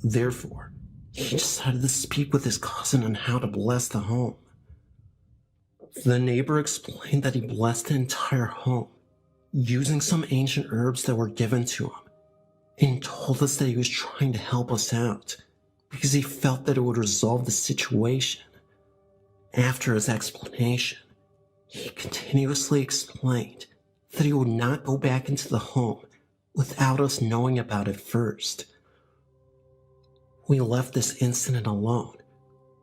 Therefore, he decided to speak with his cousin on how to bless the home. The neighbor explained that he blessed the entire home using some ancient herbs that were given to him, and told us that he was trying to help us out because he felt that it would resolve the situation. After his explanation, he continuously explained that he would not go back into the home without us knowing about it first. We left this incident alone,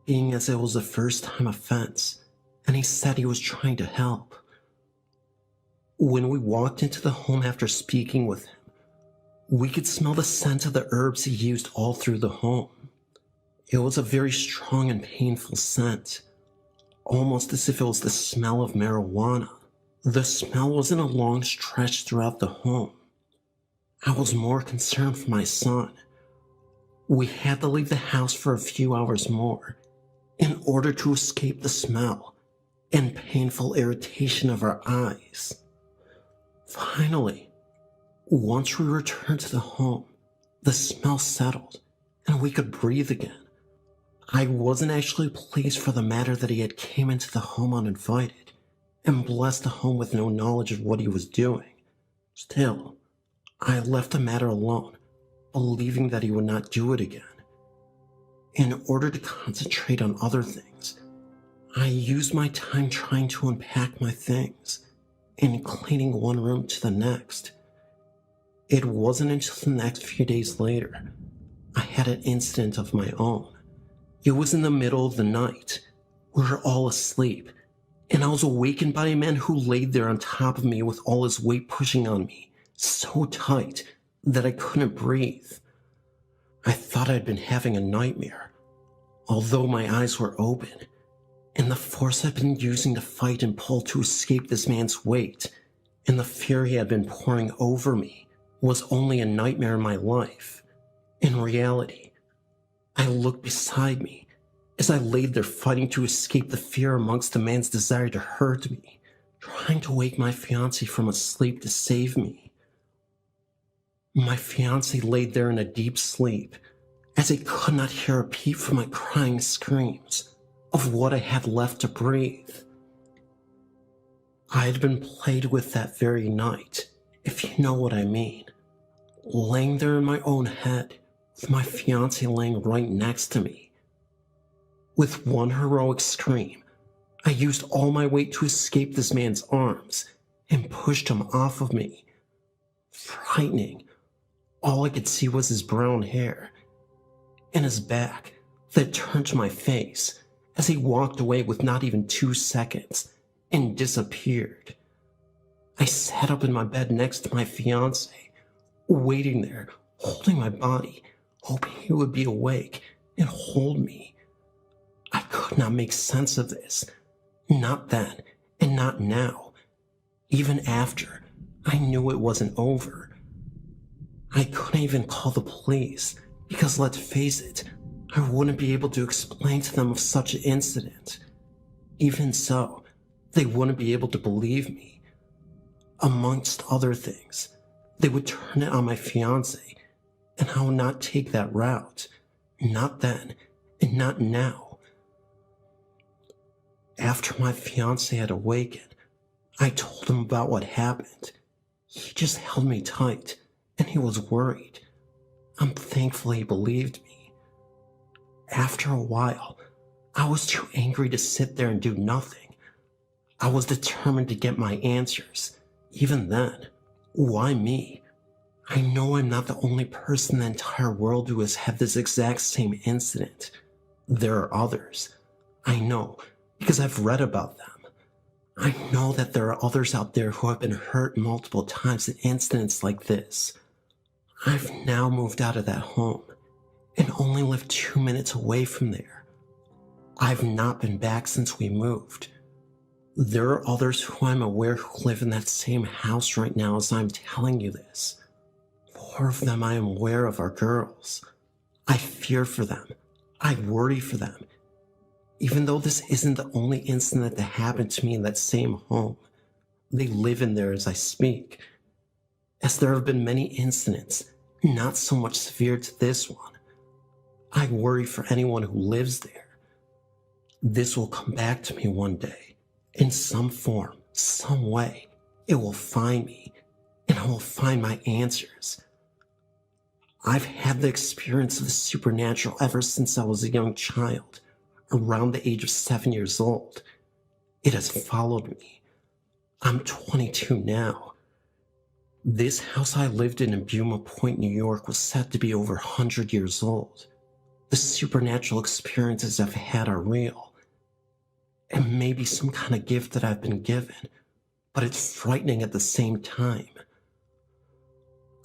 being as it was a first-time offense, and he said he was trying to help. When we walked into the home after speaking with him, we could smell the scent of the herbs he used all through the home. It was a very strong and painful scent, almost as if it was the smell of marijuana. The smell was in a long stretch throughout the home. I was more concerned for my son. We had to leave the house for a few hours more in order to escape the smell and painful irritation of our eyes. Finally, once we returned to the home, the smell settled and we could breathe again. I wasn't actually pleased for the matter that he had came into the home uninvited and blessed the home with no knowledge of what he was doing. Still, I left the matter alone, believing that he would not do it again. In order to concentrate on other things, I used my time trying to unpack my things and cleaning one room to the next. It wasn't until the next few days later I had an incident of my own. It was in the middle of the night. We were all asleep, and I was awakened by a man who laid there on top of me with all his weight pushing on me so tight that I couldn't breathe. I thought I'd been having a nightmare, although my eyes were open, and the force I'd been using to fight and pull to escape this man's weight, and the fear he had been pouring over me, was only a nightmare in my life. In reality, I looked beside me as I laid there fighting to escape the fear amongst the man's desire to hurt me, trying to wake my fiancé from a sleep to save me. My fiancé laid there in a deep sleep, as he could not hear a peep from my crying screams of what I had left to breathe. I had been played with that very night, if you know what I mean, laying there in my own head, with my fiancé laying right next to me. With one heroic scream, I used all my weight to escape this man's arms and pushed him off of me. Frightening, all I could see was his brown hair and his back that turned to my face as he walked away with not even 2 seconds and disappeared. I sat up in my bed next to my fiancé, waiting there, holding my body, hoping he would be awake and hold me. I could not make sense of this, not then and not now. Even after, I knew it wasn't over. I couldn't even call the police because, let's face it, I wouldn't be able to explain to them of such an incident. Even so, they wouldn't be able to believe me. Amongst other things, they would turn it on my fiancé, and I would not take that route. Not then, and not now. After my fiancé had awakened, I told him about what happened. He just held me tight, and he was worried. I'm thankful he believed me. After a while, I was too angry to sit there and do nothing. I was determined to get my answers. Even then, why me? I know I'm not the only person in the entire world who has had this exact same incident. There are others. I know, because I've read about them. I know that there are others out there who have been hurt multiple times in incidents like this. I've now moved out of that home and only live 2 minutes away from there. I've not been back since we moved. There are others who I'm aware who live in that same house right now as I'm telling you this. 4 of them I am aware of are girls. I fear for them. I worry for them. Even though this isn't the only incident that happened to me in that same home, they live in there as I speak. As there have been many incidents, not so much severe to this one, I worry for anyone who lives there. This will come back to me one day. In some form, some way, it will find me, and I will find my answers. I've had the experience of the supernatural ever since I was a young child, around the age of 7 years old. It has followed me. I'm 22 now. This house I lived in Buma Point, New York was said to be over 100 years old. The supernatural experiences I've had are real. It may be some kind of gift that I've been given, but it's frightening at the same time.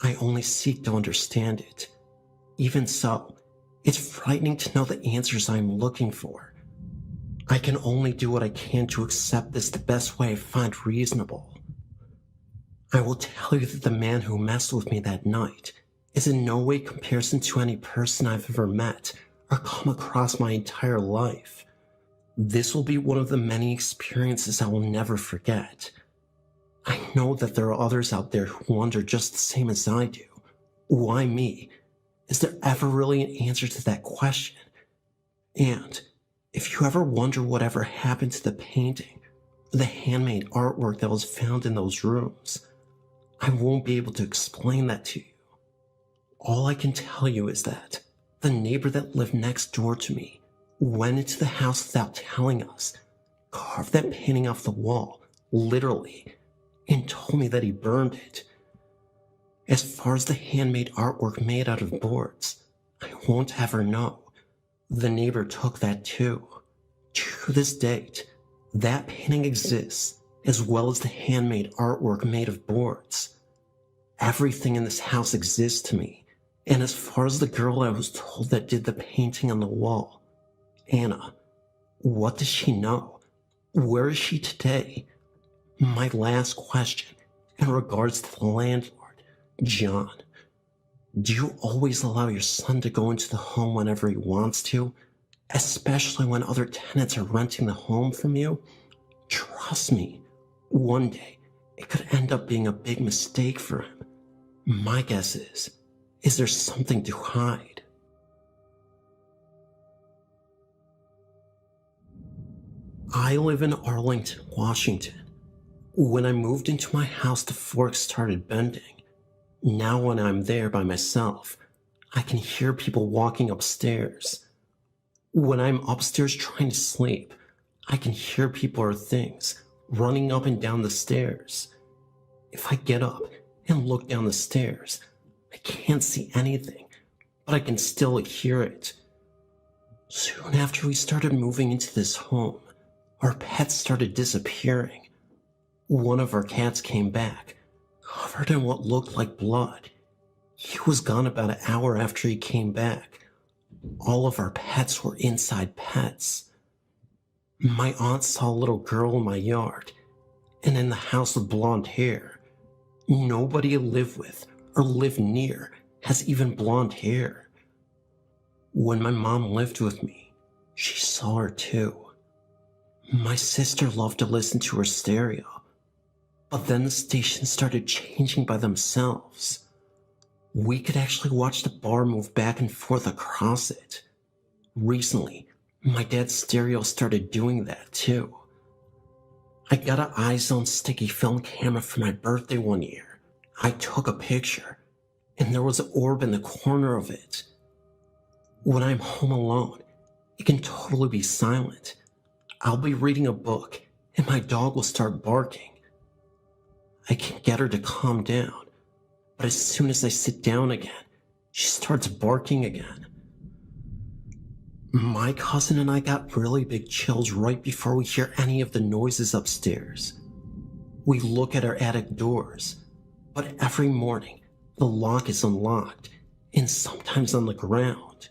I only seek to understand it. Even so, it's frightening to know the answers I'm looking for. I can only do what I can to accept this the best way I find reasonable. I will tell you that the man who messed with me that night is in no way comparison to any person I've ever met or come across my entire life. This will be one of the many experiences I will never forget. I know that there are others out there who wonder just the same as I do. Why me? Is there ever really an answer to that question? And if you ever wonder whatever happened to the painting or the handmade artwork that was found in those rooms, I won't be able to explain that to you. All I can tell you is that the neighbor that lived next door to me went into the house without telling us, carved that painting off the wall, literally, and told me that he burned it. As far as the handmade artwork made out of boards, I won't ever know. The neighbor took that too. To this date, that painting exists, as well as the handmade artwork made of boards. Everything in this house exists to me, and as far as the girl I was told that did the painting on the wall, Anna, what does she know? Where is she today? My last question in regards to the landlord, John. Do you always allow your son to go into the home whenever he wants to, especially when other tenants are renting the home from you? Trust me, one day it could end up being a big mistake for him. My guess is there something to hide? I live in Arlington, Washington. When I moved into my house, the forks started bending. Now when I'm there by myself, I can hear people walking upstairs. When I'm upstairs trying to sleep, I can hear people or things running up and down the stairs. If I get up and look down the stairs, I can't see anything, but I can still hear it. Soon after we started moving into this home, our pets started disappearing. One of our cats came back, covered in what looked like blood. He was gone about an hour after he came back. All of our pets were inside pets. My aunt saw a little girl in my yard, and in the house with blonde hair. Nobody I live with or live near has even blonde hair. When my mom lived with me, she saw her too. My sister loved to listen to her stereo, but then the stations started changing by themselves. We could actually watch the bar move back and forth across it. Recently, my dad's stereo started doing that too. I got an iZone sticky film camera for my birthday one year. I took a picture, and there was an orb in the corner of it. When I'm home alone, it can totally be silent. I'll be reading a book, and my dog will start barking. I can get her to calm down, but as soon as I sit down again, she starts barking again. My cousin and I got really big chills right before we hear any of the noises upstairs. We look at our attic doors, but every morning the lock is unlocked and sometimes on the ground.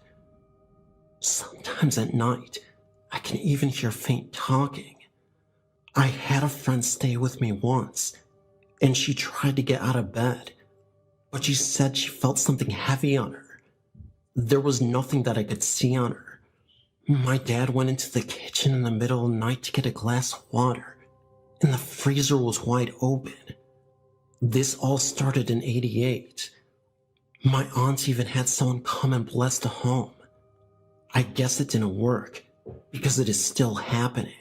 Sometimes at night, I can even hear faint talking. I had a friend stay with me once, and she tried to get out of bed, but she said she felt something heavy on her. There was nothing that I could see on her. My dad went into the kitchen in the middle of the night to get a glass of water, and the freezer was wide open. This all started in '88. My aunt even had someone come and bless the home. I guess it didn't work, because it is still happening.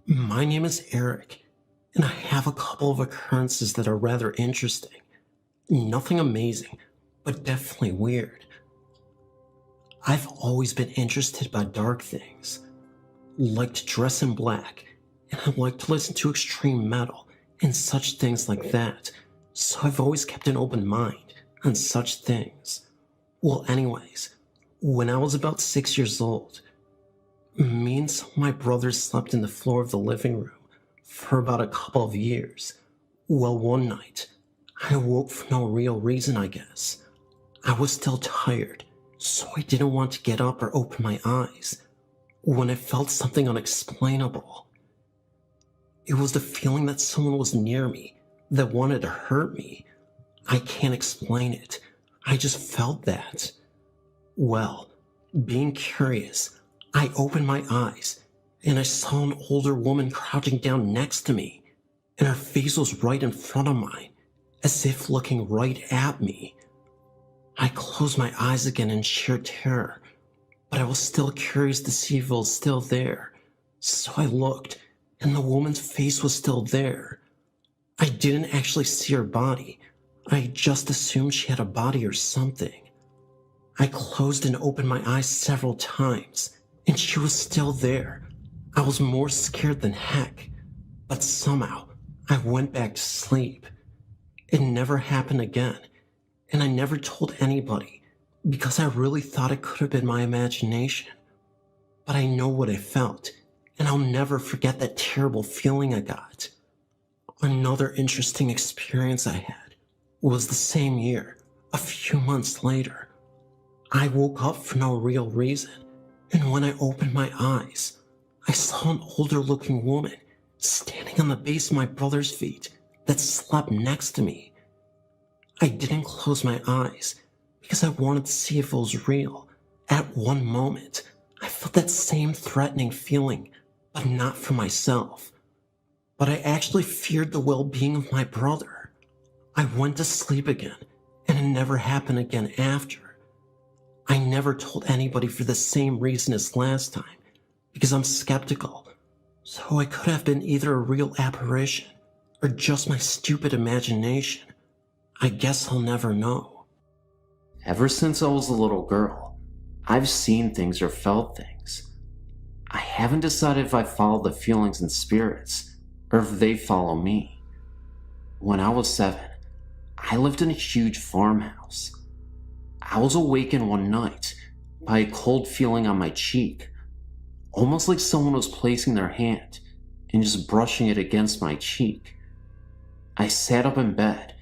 My name is Eric, and I have a couple of occurrences that are rather interesting. Nothing amazing, but definitely weird. I've always been interested by dark things. Like to dress in black, and I like to listen to extreme metal and such things like that, so I've always kept an open mind on such things. Well, anyways, when I was about 6 years old, me and some of my brothers slept in the floor of the living room for about a couple of years. Well, one night, I awoke for no real reason, I guess. I was still tired, so I didn't want to get up or open my eyes when I felt something unexplainable. It was the feeling that someone was near me, that wanted to hurt me. I can't explain it. I just felt that. Well, being curious, I opened my eyes, and I saw an older woman crouching down next to me, and her face was right in front of mine, as if looking right at me. I closed my eyes again in sheer terror, but I was still curious to see if it was still there, so I looked, and the woman's face was still there. I didn't actually see her body. I just assumed she had a body or something. I closed and opened my eyes several times, and she was still there. I was more scared than heck, but somehow I went back to sleep. It never happened again, and I never told anybody because I really thought it could have been my imagination. But I know what I felt, and I'll never forget that terrible feeling I got. Another interesting experience I had was the same year, a few months later. I woke up for no real reason, and when I opened my eyes, I saw an older looking woman standing on the base of my brother's feet that slept next to me. I didn't close my eyes because I wanted to see if it was real. At one moment, I felt that same threatening feeling, but not for myself. But I actually feared the well-being of my brother. I went to sleep again, and it never happened again after. I never told anybody for the same reason as last time, because I'm skeptical, so it could have been either a real apparition or just my stupid imagination. I guess I'll never know. Ever since I was a little girl, I've seen things or felt things. I haven't decided if I follow the feelings and spirits, or if they follow me. When I was 7, I lived in a huge farmhouse. I was awakened one night by a cold feeling on my cheek, almost like someone was placing their hand and just brushing it against my cheek. I sat up in bed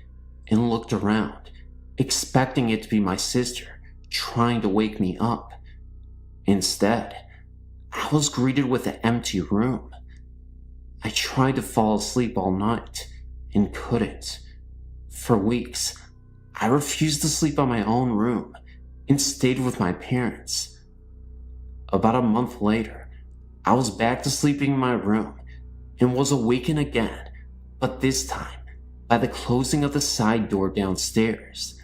and looked around, expecting it to be my sister trying to wake me up. Instead, I was greeted with an empty room. I tried to fall asleep all night and couldn't. For weeks, I refused to sleep on my own room and stayed with my parents. About a month later, I was back to sleeping in my room and was awakened again, but this time by the closing of the side door downstairs.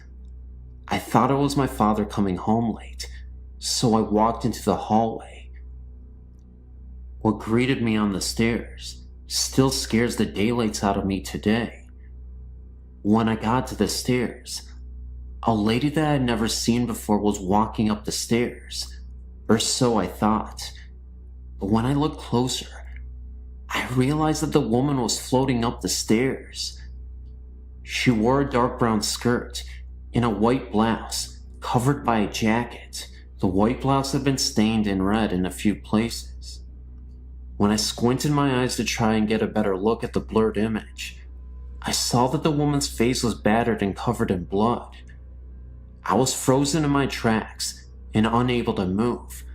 I thought it was my father coming home late, so I walked into the hallway. What greeted me on the stairs still scares the daylights out of me today. When I got to the stairs, a lady that I had never seen before was walking up the stairs, or so I thought. But when I looked closer, I realized that the woman was floating up the stairs. She wore a dark brown skirt and a white blouse covered by a jacket. The white blouse had been stained in red in a few places. When I squinted my eyes to try and get a better look at the blurred image, I saw that the woman's face was battered and covered in blood. I was frozen in my tracks and unable to move.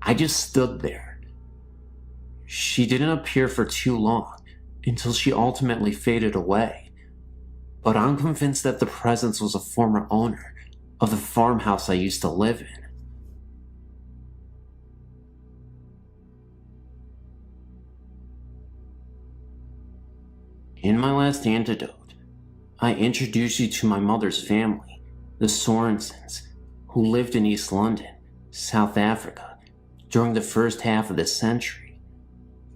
I just stood there. She didn't appear for too long until she ultimately faded away, but I'm convinced that the presence was a former owner of the farmhouse I used to live in. In my last antidote, I introduce you to my mother's family, the Sorensens, who lived in East London, South Africa, during the first half of this century.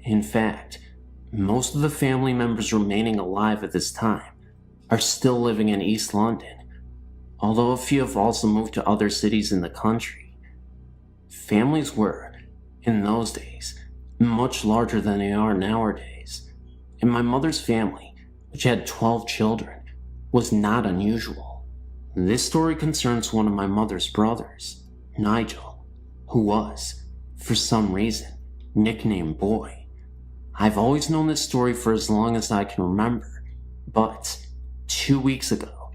In fact, most of the family members remaining alive at this time are still living in East London, although a few have also moved to other cities in the country. Families were, in those days, much larger than they are nowadays, and my mother's family, which had 12 children, was not unusual. This story concerns one of my mother's brothers, Nigel, who was, for some reason, nicknamed Boy. I've always known this story for as long as I can remember, but 2 weeks ago,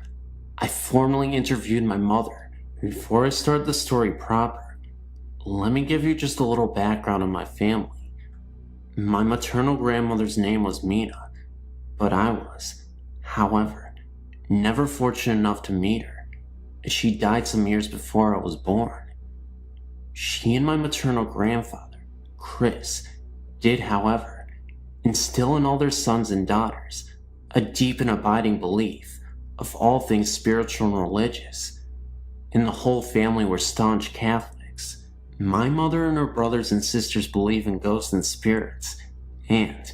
I formally interviewed my mother. Before I start the story proper, let me give you just a little background on my family. My maternal grandmother's name was Mina, but I was, however, never fortunate enough to meet her, as she died some years before I was born. She and my maternal grandfather, Chris, did, however, instill in all their sons and daughters a deep and abiding belief of all things spiritual and religious, and the whole family were staunch Catholics. My mother and her brothers and sisters believe in ghosts and spirits, and,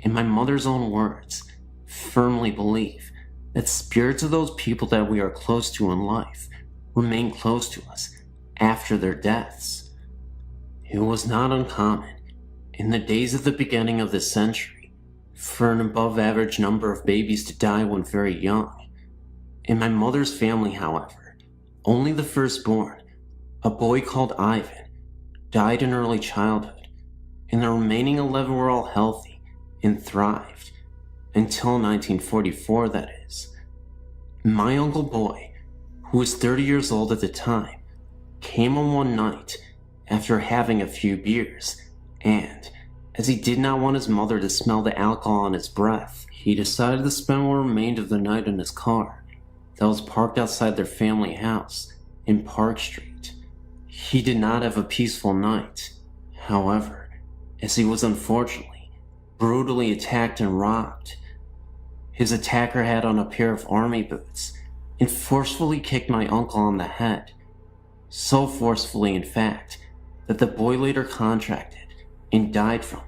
in my mother's own words, firmly believe that spirits of those people that we are close to in life remain close to us after their deaths. It was not uncommon, in the days of the beginning of this century, for an above-average number of babies to die when very young. In my mother's family, however, only the firstborn, a boy called Ivan, died in early childhood, and the remaining 11 were all healthy and thrived, until 1944, that is. My Uncle Boy, who was 30 years old at the time, came on one night after having a few beers, and, as he did not want his mother to smell the alcohol on his breath, he decided to spend what remained of the night in his car that was parked outside their family house in Park Street. He did not have a peaceful night, however, as he was unfortunately brutally attacked and robbed. His attacker had on a pair of army boots and forcefully kicked my uncle on the head, so forcefully in fact that the boy later contracted and died from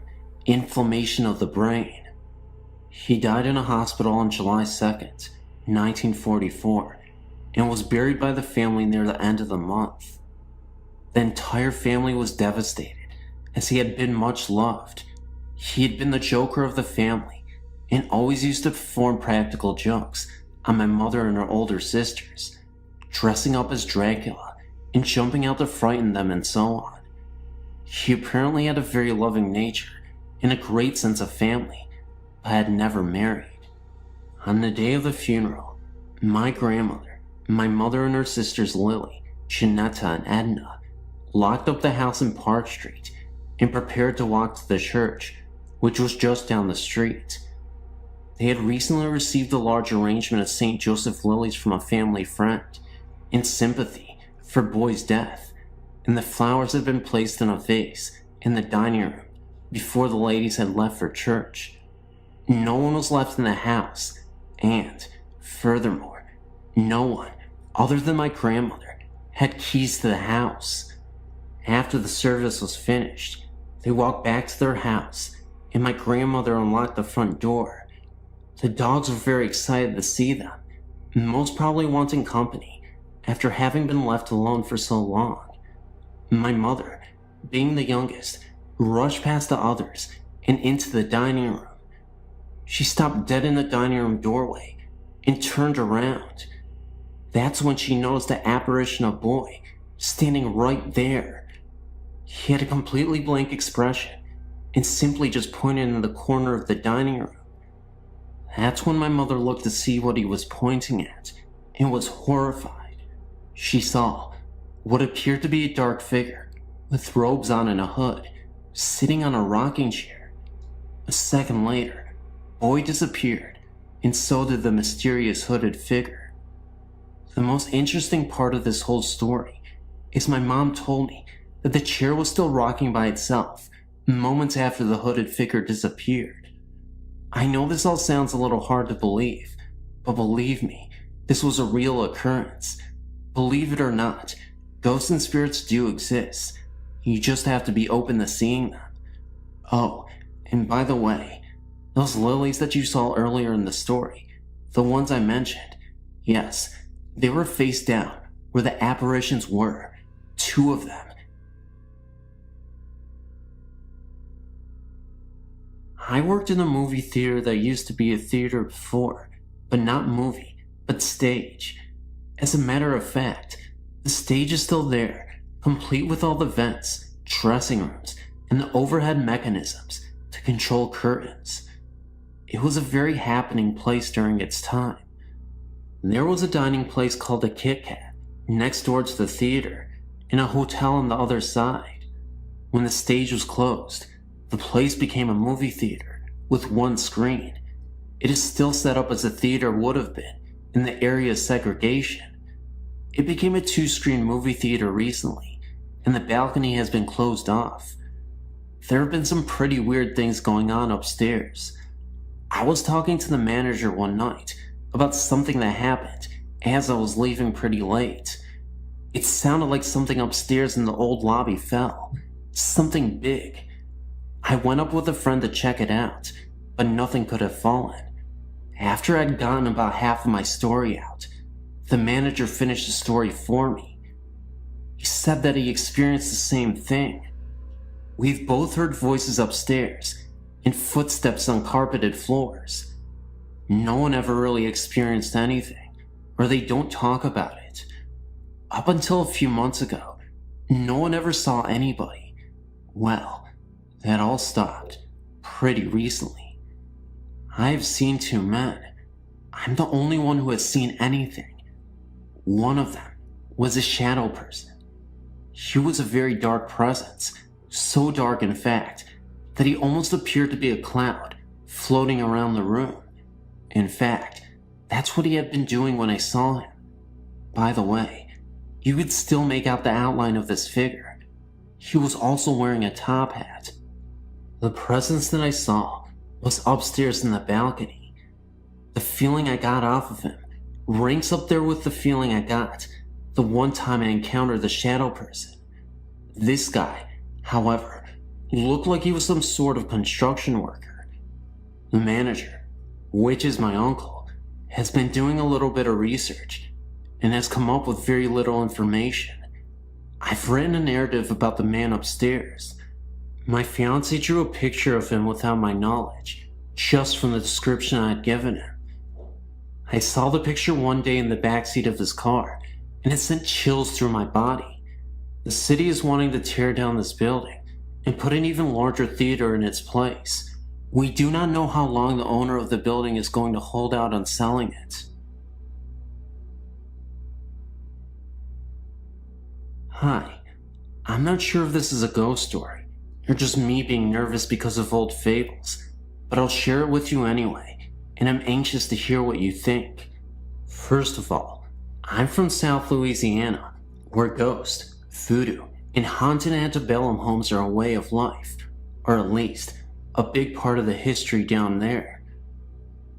inflammation of the brain. He died in a hospital on July 2nd, 1944, and was buried by the family near the end of the month. The entire family was devastated, as he had been much loved. He had been the joker of the family, and always used to perform practical jokes on my mother and her older sisters, dressing up as Dracula and jumping out to frighten them and so on. He apparently had a very loving nature and a great sense of family, but had never married. On the day of the funeral, my grandmother, my mother and her sisters Lily, Janetta, and Edna locked up the house in Park Street and prepared to walk to the church, which was just down the street. They had recently received a large arrangement of St. Joseph lilies from a family friend in sympathy for Boy's death, and the flowers had been placed in a vase in the dining room before the ladies had left for church. No one was left in the house, and, furthermore, no one, other than my grandmother, had keys to the house. After the service was finished, they walked back to their house, and my grandmother unlocked the front door. The dogs were very excited to see them, most probably wanting company after having been left alone for so long. My mother, being the youngest, rushed past the others and into the dining room. She stopped dead in the dining room doorway and turned around. That's when she noticed the apparition of a boy standing right there. He had a completely blank expression and simply just pointed in the corner of the dining room. That's when my mother looked to see what he was pointing at and was horrified. She saw what appeared to be a dark figure with robes on and a hood, sitting on a rocking chair. A second later, boy disappeared, and so did the mysterious hooded figure. The most interesting part of this whole story is my mom told me that the chair was still rocking by itself moments after the hooded figure disappeared. I know this all sounds a little hard to believe, but believe me, this was a real occurrence. Believe it or not, ghosts and spirits do exist. You just have to be open to seeing them. Oh, and by the way, those lilies that you saw earlier in the story, the ones I mentioned, yes, they were face down where the apparitions were. 2 of them. I worked in a movie theater that used to be a theater before, but not movie, but stage. As a matter of fact, the stage is still there, complete with all the vents, dressing rooms, and the overhead mechanisms to control curtains. It was a very happening place during its time. There was a dining place called the Kit Kat next door to the theater, and a hotel on the other side. When the stage was closed, the place became a movie theater with 1 screen. It is still set up as a theater would have been in the area's segregation. It became a 2-screen movie theater recently, and the balcony has been closed off. There have been some pretty weird things going on upstairs. I was talking to the manager one night about something that happened as I was leaving pretty late. It sounded like something upstairs in the old lobby fell. Something big. I went up with a friend to check it out, but nothing could have fallen. After I'd gotten about half of my story out, the manager finished the story for me. He said that he experienced the same thing. We've both heard voices upstairs and footsteps on carpeted floors. No one ever really experienced anything, or they don't talk about it. Up until a few months ago, no one ever saw anybody. Well, that all stopped pretty recently. I've seen 2 men. I'm the only one who has seen anything. One of them was a shadow person. He was a very dark presence, so dark in fact that he almost appeared to be a cloud floating around the room. In fact, that's what he had been doing when I saw him. By the way, you could still make out the outline of this figure. He was also wearing a top hat. The presence that I saw was upstairs in the balcony. The feeling I got off of him ranks up there with the feeling I got the one time I encountered the shadow person. This guy, however, looked like he was some sort of construction worker. The manager, which is my uncle, has been doing a little bit of research and has come up with very little information. I've written a narrative about the man upstairs. My fiance drew a picture of him without my knowledge, just from the description I had given him. I saw the picture one day in the backseat of his car, and it sent chills through my body. The city is wanting to tear down this building and put an even larger theater in its place. We do not know how long the owner of the building is going to hold out on selling it. Hi, I'm not sure if this is a ghost story, or just me being nervous because of old fables, but I'll share it with you anyway, and I'm anxious to hear what you think. First of all, I'm from South Louisiana, where ghosts, voodoo, and haunted antebellum homes are a way of life, or at least a big part of the history down there.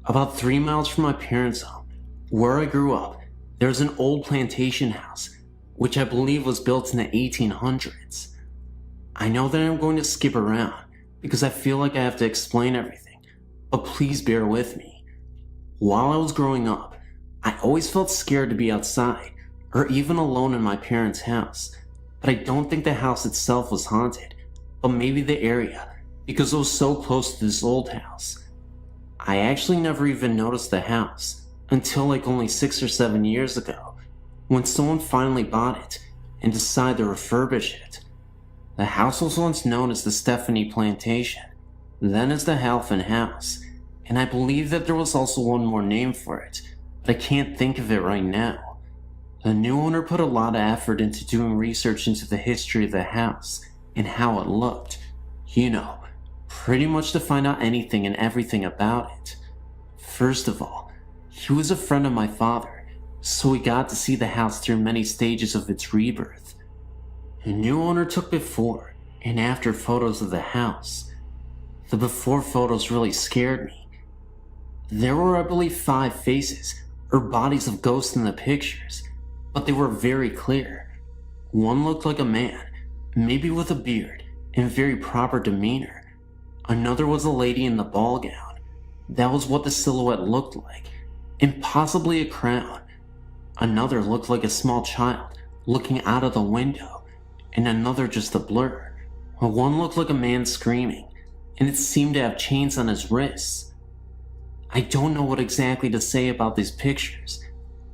About 3 miles from my parents' home, where I grew up, there's an old plantation house, which I believe was built in the 1800s. I know that I'm going to skip around because I feel like I have to explain everything, but please bear with me. While I was growing up, I always felt scared to be outside or even alone in my parents' house, but I don't think the house itself was haunted, but maybe the area because it was so close to this old house. I actually never even noticed the house until like only 6 or 7 years ago, when someone finally bought it and decided to refurbish it. The house was once known as the Stephanie Plantation, then as the Halfin House, and I believe that there was also one more name for it, but I can't think of it right now. The new owner put a lot of effort into doing research into the history of the house and how it looked. You know, pretty much to find out anything and everything about it. First of all, he was a friend of my father, so we got to see the house through many stages of its rebirth. The new owner took before and after photos of the house. The before photos really scared me. There were, I believe, 5 faces or bodies of ghosts in the pictures, but they were very clear. One looked like a man, maybe with a beard and very proper demeanor. Another was a lady in the ball gown. That was what the silhouette looked like, and possibly a crown. Another looked like a small child looking out of the window, and another just a blur. One looked like a man screaming, and it seemed to have chains on his wrists. I don't know what exactly to say about these pictures,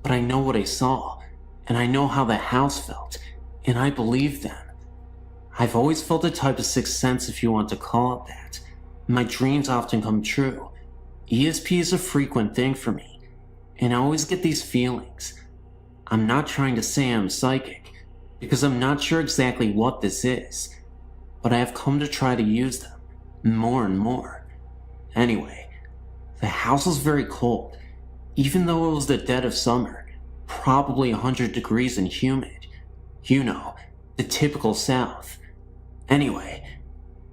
but I know what I saw, and I know how the house felt, and I believe them. I've always felt a type of sixth sense, if you want to call it that. My dreams often come true. ESP is a frequent thing for me, and I always get these feelings. I'm not trying to say I'm psychic, because I'm not sure exactly what this is, but I have come to try to use them more and more. Anyway, the house was very cold, even though it was the dead of summer, probably 100 degrees and humid. You know, the typical South. Anyway,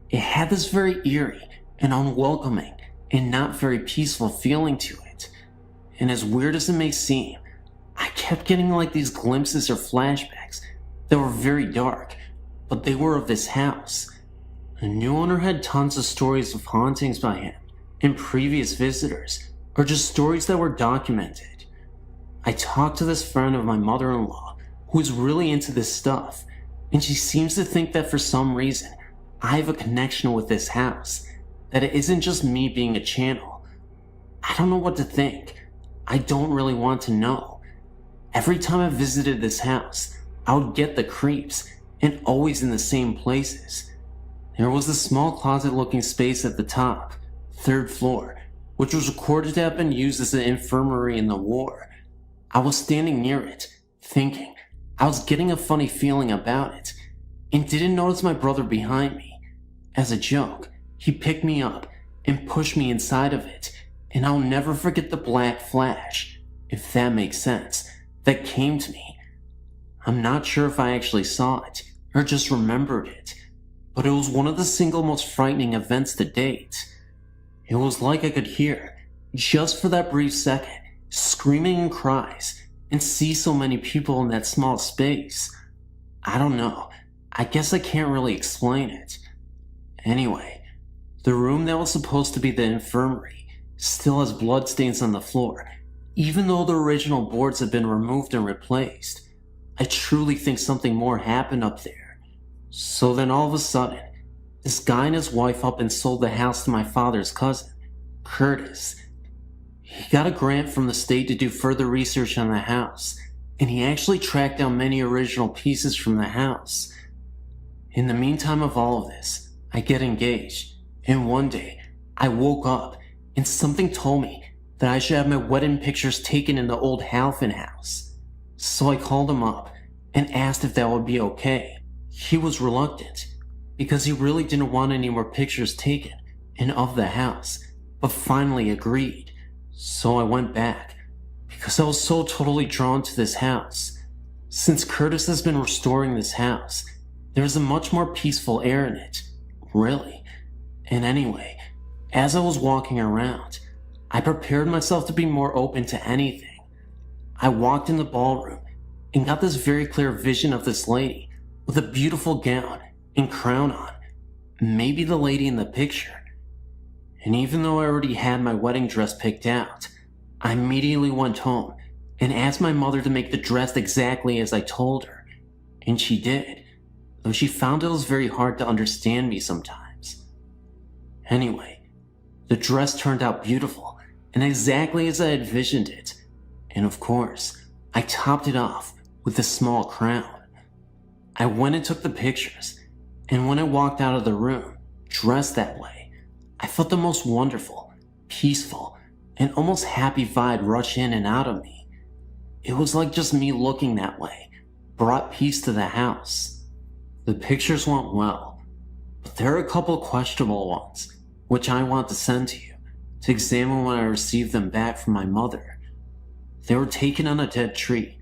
it had this very eerie and unwelcoming and not very peaceful feeling to it. And as weird as it may seem, I kept getting like these glimpses or flashbacks that were very dark, but they were of this house. The new owner had tons of stories of hauntings by him and previous visitors, or just stories that were documented. I talked to this friend of my mother-in-law who is really into this stuff, and she seems to think that for some reason I have a connection with this house, that it isn't just me being a channel. I don't know what to think. I don't really want to know. Every time I visited this house, I would get the creeps, and always in the same places. There was a small closet-looking space at the top, 3rd floor, which was recorded to have been used as an infirmary in the war. I was standing near it, thinking. I was getting a funny feeling about it, and didn't notice my brother behind me. As a joke, he picked me up and pushed me inside of it, and I'll never forget the black flash, if that makes sense, that came to me. I'm not sure if I actually saw it, or just remembered it, but it was one of the single most frightening events to date. It was like I could hear, just for that brief second, screaming and cries, and see so many people in that small space. I don't know, I guess I can't really explain it. Anyway, the room that was supposed to be the infirmary still has bloodstains on the floor, even though the original boards have been removed and replaced. I truly think something more happened up there. So then all of a sudden, this guy and his wife up and sold the house to my father's cousin, Curtis. He got a grant from the state to do further research on the house, and he actually tracked down many original pieces from the house. In the meantime of all of this, I get engaged, and one day, I woke up, and something told me that I should have my wedding pictures taken in the old Halfin house. So I called him up and asked if that would be okay. He was reluctant, because he really didn't want any more pictures taken and of the house, but finally agreed. So I went back, because I was so totally drawn to this house. Since Curtis has been restoring this house, there's a much more peaceful air in it, really. And anyway, as I was walking around, I prepared myself to be more open to anything. I walked in the ballroom and got this very clear vision of this lady with a beautiful gown and crown on, maybe the lady in the picture. And even though I already had my wedding dress picked out, I immediately went home and asked my mother to make the dress exactly as I told her, and she did, though she found it was very hard to understand me sometimes. Anyway, the dress turned out beautiful and exactly as I had envisioned it. And of course, I topped it off with a small crown. I went and took the pictures, and when I walked out of the room, dressed that way, I felt the most wonderful, peaceful, and almost happy vibe rush in and out of me. It was like just me looking that way brought peace to the house. The pictures went well, but there are a couple questionable ones, which I want to send to you to examine when I received them back from my mother. They were taken on a dead tree,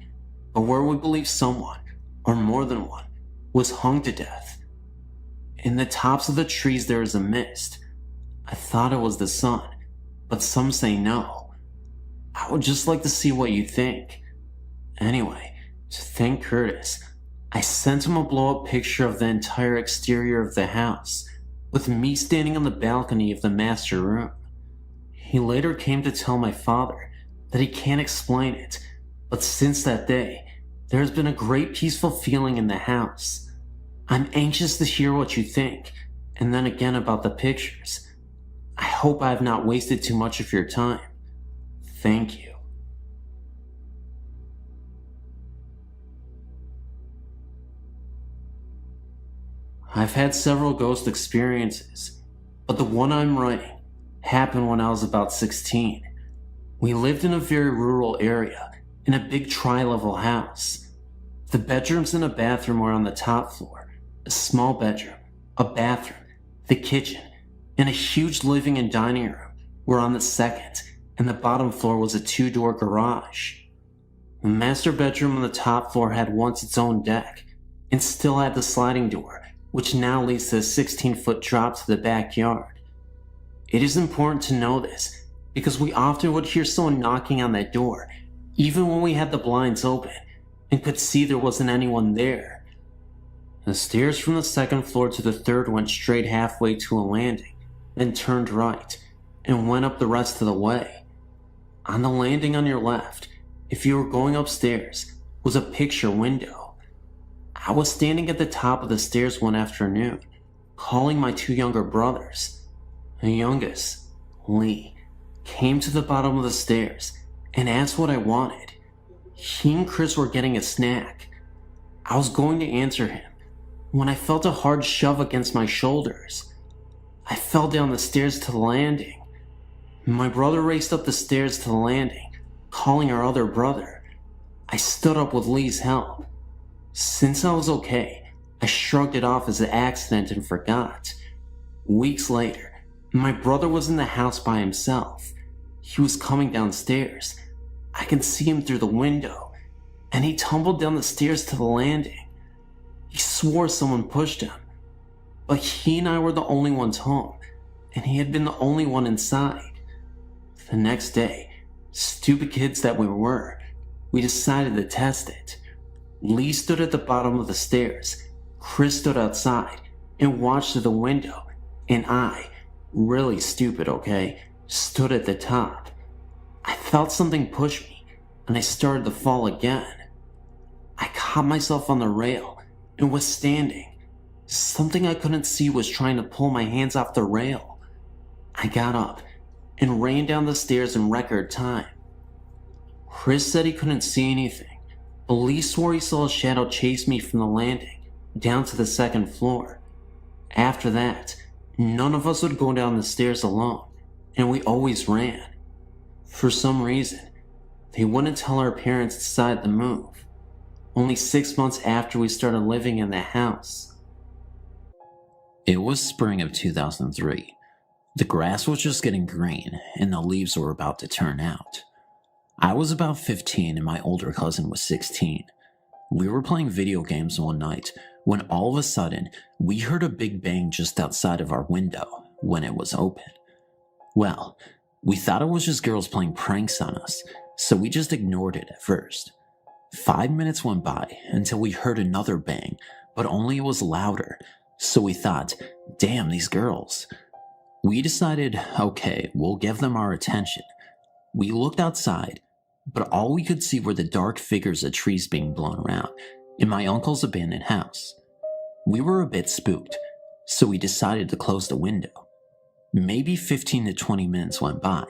but where we believe someone, or more than one, was hung to death. In the tops of the trees there is a mist. I thought it was the sun, but some say no. I would just like to see what you think. Anyway, to thank Curtis, I sent him a blow-up picture of the entire exterior of the house, with me standing on the balcony of the master room. He later came to tell my father that he can't explain it, but since that day, there has been a great peaceful feeling in the house. I'm anxious to hear what you think, and then again about the pictures. I hope I have not wasted too much of your time. Thank you. I've had several ghost experiences, but the one I'm writing happened when I was about 16. We lived in a very rural area, in a big tri-level house. The bedrooms and a bathroom were on the top floor, a small bedroom, a bathroom, the kitchen, and a huge living and dining room were on the second, and the bottom floor was a 2-door garage. The master bedroom on the top floor had once its own deck, and still had the sliding door, which now leads to a 16-foot drop to the backyard. It is important to know this, because we often would hear someone knocking on that door, even when we had the blinds open, and could see there wasn't anyone there. The stairs from the second floor to the third went straight halfway to a landing, then turned right, and went up the rest of the way. On the landing on your left, if you were going upstairs, was a picture window. I was standing at the top of the stairs one afternoon, calling my 2 younger brothers. The youngest, Lee, came to the bottom of the stairs and asked what I wanted. He and Chris were getting a snack. I was going to answer him when I felt a hard shove against my shoulders. I fell down the stairs to the landing. My brother raced up the stairs to the landing, calling our other brother. I stood up with Lee's help. Since I was okay, I shrugged it off as an accident and forgot. Weeks later, my brother was in the house by himself. He was coming downstairs. I could see him through the window, and he tumbled down the stairs to the landing. He swore someone pushed him, but he and I were the only ones home, and he had been the only one inside. The next day, stupid kids that we were, we decided to test it. Lee stood at the bottom of the stairs, Chris stood outside and watched through the window, and I, really stupid, okay, stood at the top. I felt something push me, and I started to fall again. I caught myself on the rail and was standing. Something I couldn't see was trying to pull my hands off the rail. I got up and ran down the stairs in record time. Chris said he couldn't see anything, but Lee swore he saw a shadow chase me from the landing down to the second floor. After that, none of us would go down the stairs alone, and we always ran. For some reason, they wouldn't tell our parents decided to move. Only 6 months after we started living in the house. It was spring of 2003. The grass was just getting green, and the leaves were about to turn out. I was about 15 and my older cousin was 16. We were playing video games one night when all of a sudden we heard a big bang just outside of our window when it was open. Well, we thought it was just girls playing pranks on us, so we just ignored it at first. 5 minutes went by until we heard another bang, but only it was louder, so we thought, damn, these girls. We decided, okay, we'll give them our attention. We looked outside, but all we could see were the dark figures of trees being blown around in my uncle's abandoned house. We were a bit spooked, so we decided to close the window. Maybe 15 to 20 minutes went by,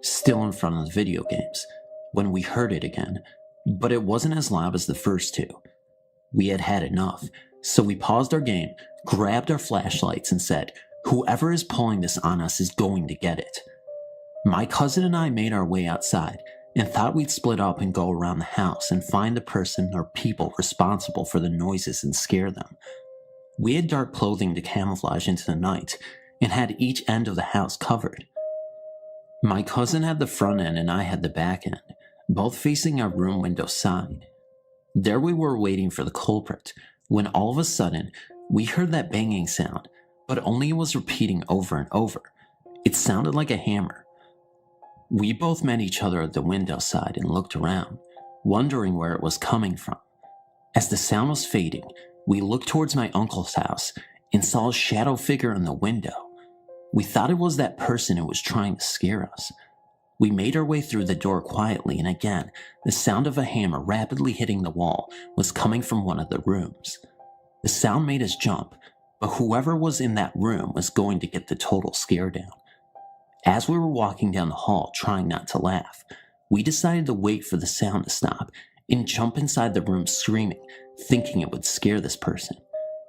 still in front of the video games, when we heard it again, but it wasn't as loud as the first two. We had had enough, so we paused our game, grabbed our flashlights, and said, "Whoever is pulling this on us is going to get it." My cousin and I made our way outside and thought we'd split up and go around the house and find the person or people responsible for the noises and scare them. We had dark clothing to camouflage into the night and had each end of the house covered. My cousin had the front end and I had the back end, both facing our room window side. There we were waiting for the culprit, when all of a sudden we heard that banging sound, but only it was repeating over and over. It sounded like a hammer. We both met each other at the window side and looked around, wondering where it was coming from. As the sound was fading, we looked towards my uncle's house and saw a shadow figure in the window. We thought it was that person who was trying to scare us. We made our way through the door quietly, and again, the sound of a hammer rapidly hitting the wall was coming from one of the rooms. The sound made us jump, but whoever was in that room was going to get the total scare down. As we were walking down the hall trying not to laugh, we decided to wait for the sound to stop and jump inside the room screaming, thinking it would scare this person.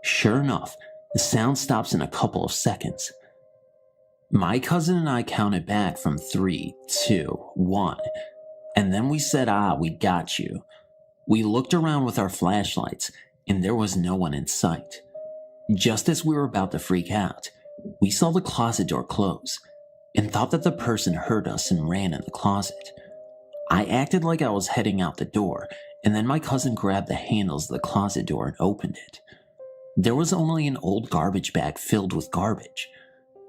Sure enough, the sound stops in a couple of seconds. My cousin and I counted back from 3, 2, 1, and then we said, "We got you." We looked around with our flashlights, and there was no one in sight. Just as we were about to freak out, we saw the closet door close, and thought that the person heard us and ran in the closet. I acted like I was heading out the door, and then my cousin grabbed the handles of the closet door and opened it. There was only an old garbage bag filled with garbage.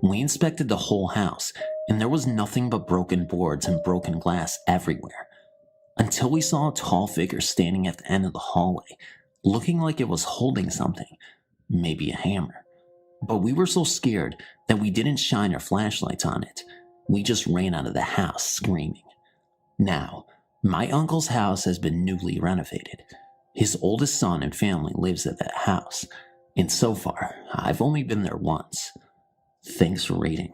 We inspected the whole house, and there was nothing but broken boards and broken glass everywhere, until we saw a tall figure standing at the end of the hallway, looking like it was holding something, maybe a hammer. But we were so scared that we didn't shine our flashlights on it. We just ran out of the house screaming. Now, my uncle's house has been newly renovated. His oldest son and family lives at that house, and so far, I've only been there once. Thanks for reading.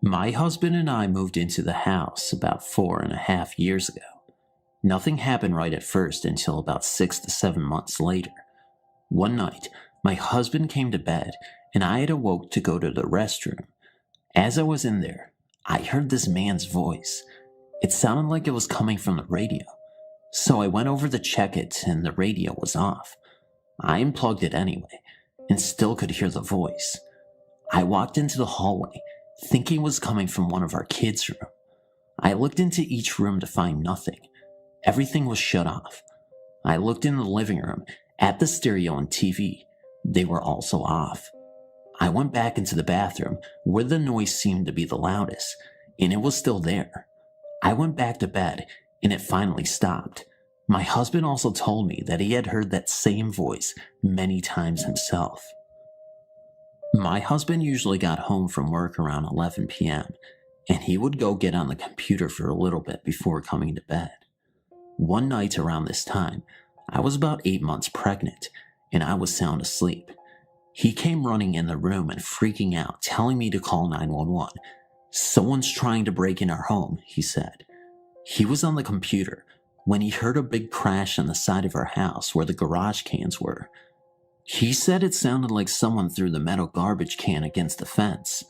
My husband and I moved into the house about 4.5 years ago. Nothing happened right at first until about 6 to 7 months later. One night, my husband came to bed and I had awoke to go to the restroom. As I was in there, I heard this man's voice. It sounded like it was coming from the radio. So I went over to check it and the radio was off. I unplugged it anyway and still could hear the voice. I walked into the hallway thinking it was coming from one of our kids' room. I looked into each room to find nothing. Everything was shut off. I looked in the living room at the stereo and TV. They were also off. I went back into the bathroom where the noise seemed to be the loudest, and it was still there. I went back to bed and it finally stopped. My husband also told me that he had heard that same voice many times himself. My husband usually got home from work around 11 p.m., and he would go get on the computer for a little bit before coming to bed. One night around this time, I was about 8 months pregnant, and I was sound asleep. He came running in the room and freaking out, telling me to call 911. "Someone's trying to break in our home," he said. He was on the computer when he heard a big crash on the side of our house where the garage cans were. He said it sounded like someone threw the metal garbage can against the fence.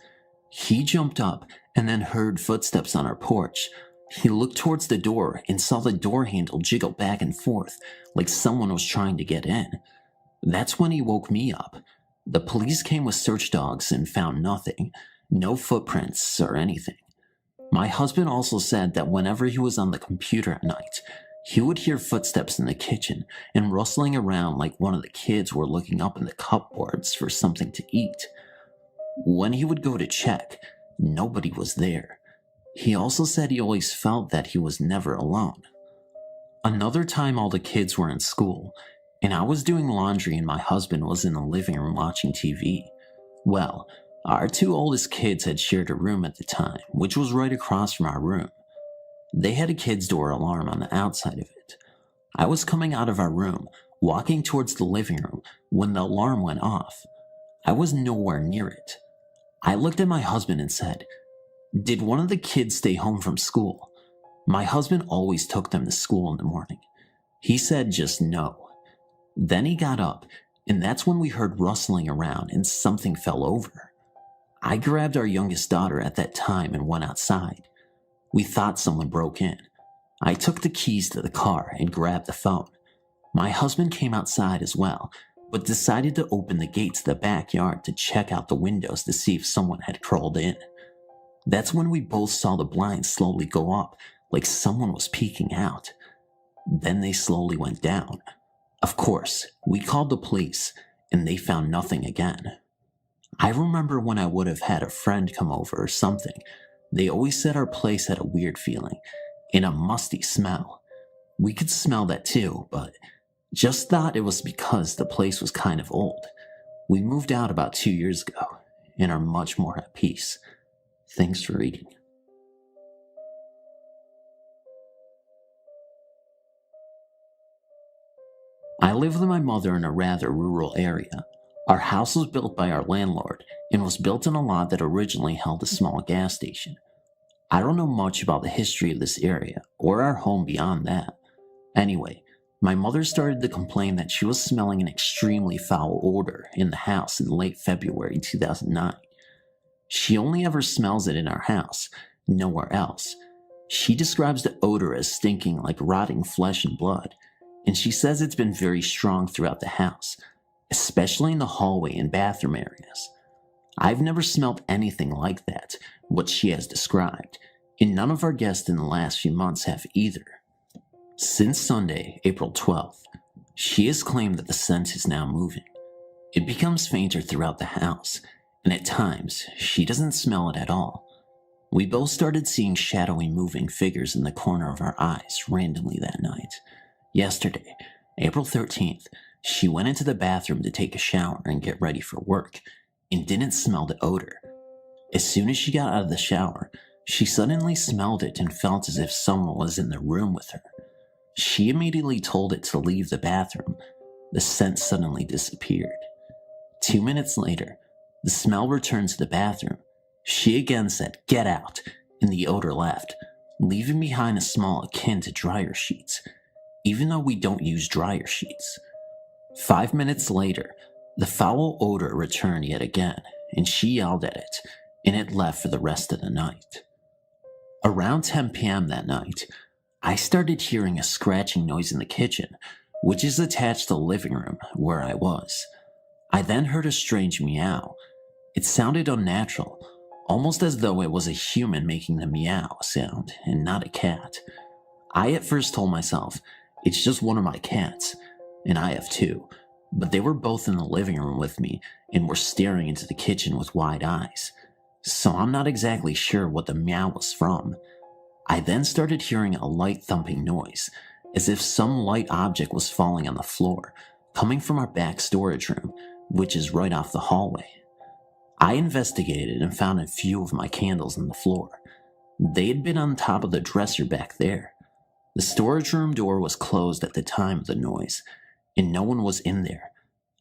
He jumped up and then heard footsteps on our porch. He looked towards the door and saw the door handle jiggle back and forth like someone was trying to get in. That's when he woke me up. The police came with search dogs and found nothing, no footprints or anything. My husband also said that whenever he was on the computer at night, he would hear footsteps in the kitchen and rustling around like one of the kids were looking up in the cupboards for something to eat. When he would go to check, nobody was there. He also said he always felt that he was never alone. Another time all the kids were in school, and I was doing laundry and my husband was in the living room watching TV. Well, our 2 oldest kids had shared a room at the time, which was right across from our room. They had a kid's door alarm on the outside of it. I was coming out of our room walking towards the living room when the alarm went off. I was nowhere near it. I looked at my husband and said, "Did one of the kids stay home from school?" My husband always took them to school in the morning. He said just no. Then he got up, and that's when we heard rustling around and something fell over. I grabbed our youngest daughter at that time and went outside. We thought someone broke in. I took the keys to the car and grabbed the phone. My husband came outside as well, but decided to open the gate to the backyard to check out the windows to see if someone had crawled in. That's when we both saw the blinds slowly go up, like someone was peeking out. Then they slowly went down. Of course, we called the police, and they found nothing again. I remember when I would have had a friend come over or something, they always said our place had a weird feeling, and a musty smell. We could smell that too, but just thought it was because the place was kind of old. We moved out about 2 years ago, and are much more at peace. Thanks for reading. I live with my mother in a rather rural area. Our house was built by our landlord and was built in a lot that originally held a small gas station. I don't know much about the history of this area or our home beyond that. Anyway, my mother started to complain that she was smelling an extremely foul odor in the house in late February 2009. She only ever smells it in our house, nowhere else. She describes the odor as stinking like rotting flesh and blood, and she says it's been very strong throughout the house, especially in the hallway and bathroom areas. I've never smelled anything like that, what she has described, and none of our guests in the last few months have either. Since Sunday, April 12th, she has claimed that the scent is now moving. It becomes fainter throughout the house, and at times, she doesn't smell it at all. We both started seeing shadowy moving figures in the corner of our eyes randomly that night. Yesterday, April 13th, she went into the bathroom to take a shower and get ready for work, and didn't smell the odor. As soon as she got out of the shower, she suddenly smelled it and felt as if someone was in the room with her. She immediately told it to leave the bathroom. The scent suddenly disappeared. 2 minutes later, the smell returned to the bathroom. She again said, "Get out," and the odor left, leaving behind a smell akin to dryer sheets, even though we don't use dryer sheets. 5 minutes later, the foul odor returned yet again, and she yelled at it, and it left for the rest of the night. Around 10 p.m. that night, I started hearing a scratching noise in the kitchen, which is attached to the living room where I was. I then heard a strange meow. It sounded unnatural, almost as though it was a human making the meow sound and not a cat. I at first told myself, it's just one of my cats, and I have two, but they were both in the living room with me and were staring into the kitchen with wide eyes, so I'm not exactly sure what the meow was from. I then started hearing a light thumping noise, as if some light object was falling on the floor, coming from our back storage room, which is right off the hallway. I investigated and found a few of my candles on the floor. They had been on top of the dresser back there. The storage room door was closed at the time of the noise, and no one was in there.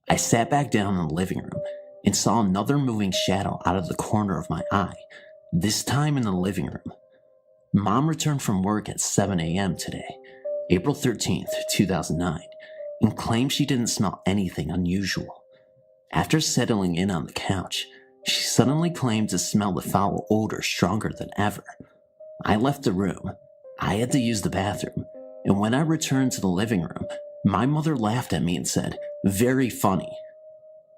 I sat back down in the living room and saw another moving shadow out of the corner of my eye, this time in the living room. Mom returned from work at 7 a.m. today, April 13th, 2009, and claimed she didn't smell anything unusual. After settling in on the couch, she suddenly claimed to smell the foul odor stronger than ever. I left the room. I had to use the bathroom, and when I returned to the living room, my mother laughed at me and said, "Very funny."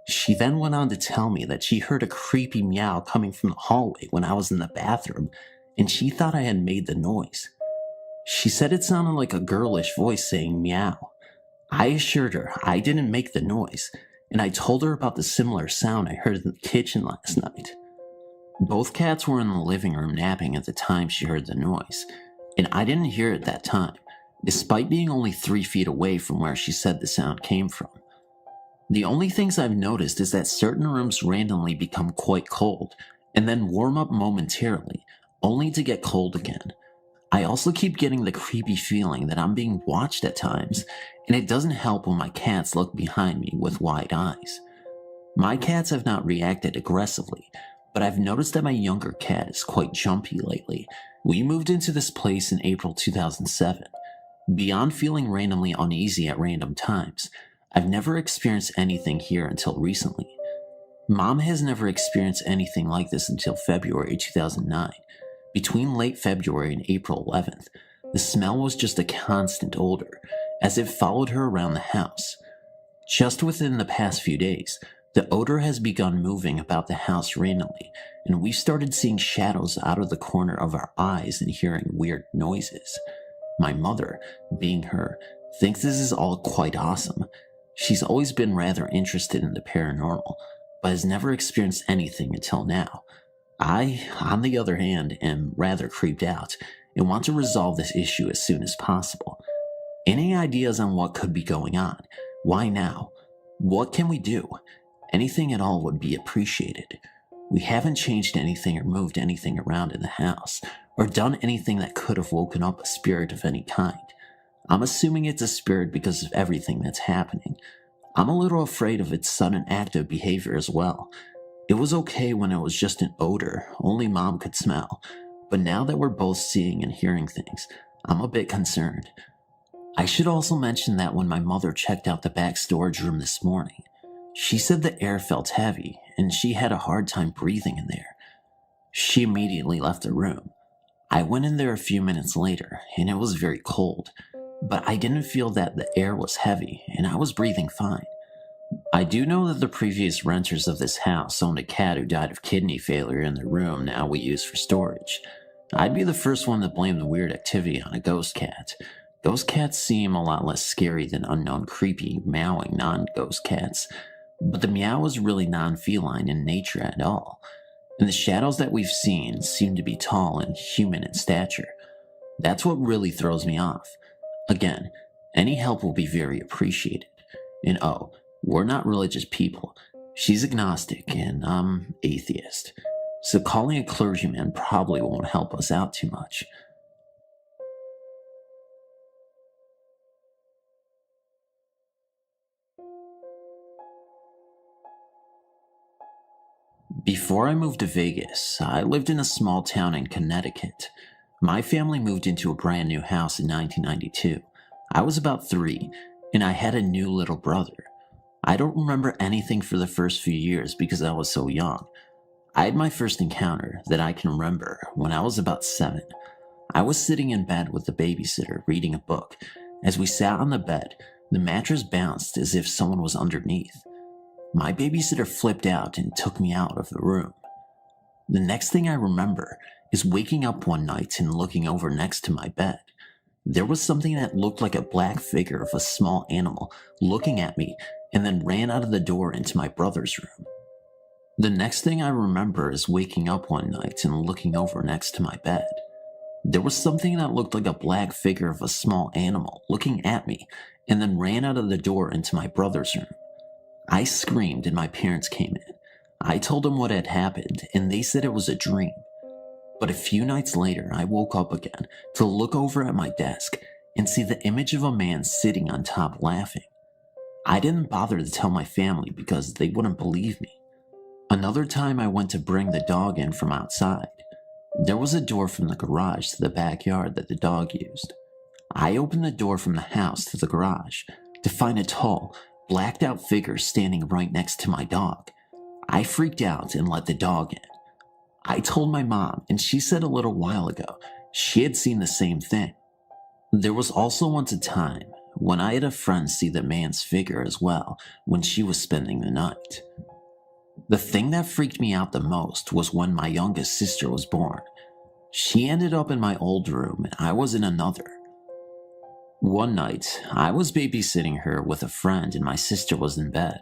She then went on to tell me that she heard a creepy meow coming from the hallway when I was in the bathroom, and she thought I had made the noise. She said it sounded like a girlish voice saying meow. I assured her I didn't make the noise, and I told her about the similar sound I heard in the kitchen last night. Both cats were in the living room napping at the time she heard the noise, and I didn't hear it that time, despite being only 3 feet away from where she said the sound came from. The only things I've noticed is that certain rooms randomly become quite cold, and then warm up momentarily, only to get cold again. I also keep getting the creepy feeling that I'm being watched at times, and it doesn't help when my cats look behind me with wide eyes. My cats have not reacted aggressively, but I've noticed that my younger cat is quite jumpy lately. We moved into this place in April 2007. Beyond feeling randomly uneasy at random times, I've never experienced anything here until recently. Mom has never experienced anything like this until February 2009. Between late February and April 11th, the smell was just a constant odor, as it followed her around the house. Just within the past few days, the odor has begun moving about the house randomly, and we started seeing shadows out of the corner of our eyes and hearing weird noises. My mother, being her, thinks this is all quite awesome. She's always been rather interested in the paranormal, but has never experienced anything until now. I, on the other hand, am rather creeped out and want to resolve this issue as soon as possible. Any ideas on what could be going on? Why now? What can we do? Anything at all would be appreciated. We haven't changed anything or moved anything around in the house, or done anything that could have woken up a spirit of any kind. I'm assuming it's a spirit because of everything that's happening. I'm a little afraid of its sudden active behavior as well. It was okay when it was just an odor only Mom could smell, but now that we're both seeing and hearing things, I'm a bit concerned. I should also mention that when my mother checked out the back storage room this morning, she said the air felt heavy and she had a hard time breathing in there. She immediately left the room. I went in there a few minutes later and it was very cold, but I didn't feel that the air was heavy and I was breathing fine. I do know that the previous renters of this house owned a cat who died of kidney failure in the room now we use for storage. I'd be the first one to blame the weird activity on a ghost cat. Ghost cats seem a lot less scary than unknown creepy, meowing non-ghost cats, but the meow is really non-feline in nature at all, and the shadows that we've seen seem to be tall and human in stature. That's what really throws me off. Again, any help will be very appreciated. And oh, we're not religious people. She's agnostic and I'm atheist. So calling a clergyman probably won't help us out too much. Before I moved to Vegas, I lived in a small town in Connecticut. My family moved into a brand new house in 1992. I was about 3, and I had a new little brother. I don't remember anything for the first few years because I was so young. I had my first encounter that I can remember when I was about 7. I was sitting in bed with the babysitter reading a book. As we sat on the bed, the mattress bounced as if someone was underneath. My babysitter flipped out and took me out of the room. The next thing I remember is waking up one night and looking over next to my bed. There was something that looked like a black figure of a small animal looking at me and then ran out of the door into my brother's room. The next thing I remember is waking up one night and looking over next to my bed. There was something that looked like a black figure of a small animal looking at me and then ran out of the door into my brother's room. I screamed and my parents came in. I told them what had happened and they said it was a dream. But a few nights later, I woke up again to look over at my desk and see the image of a man sitting on top laughing. I didn't bother to tell my family because they wouldn't believe me. Another time I went to bring the dog in from outside. There was a door from the garage to the backyard that the dog used. I opened the door from the house to the garage to find a tall, blacked out figure standing right next to my dog. I freaked out and let the dog in. I told my mom, and she said a little while ago she had seen the same thing. There was also once a time when I had a friend see the man's figure as well when she was spending the night. The thing that freaked me out the most was when my youngest sister was born. She ended up in my old room and I was in another. One night, I was babysitting her with a friend and my sister was in bed.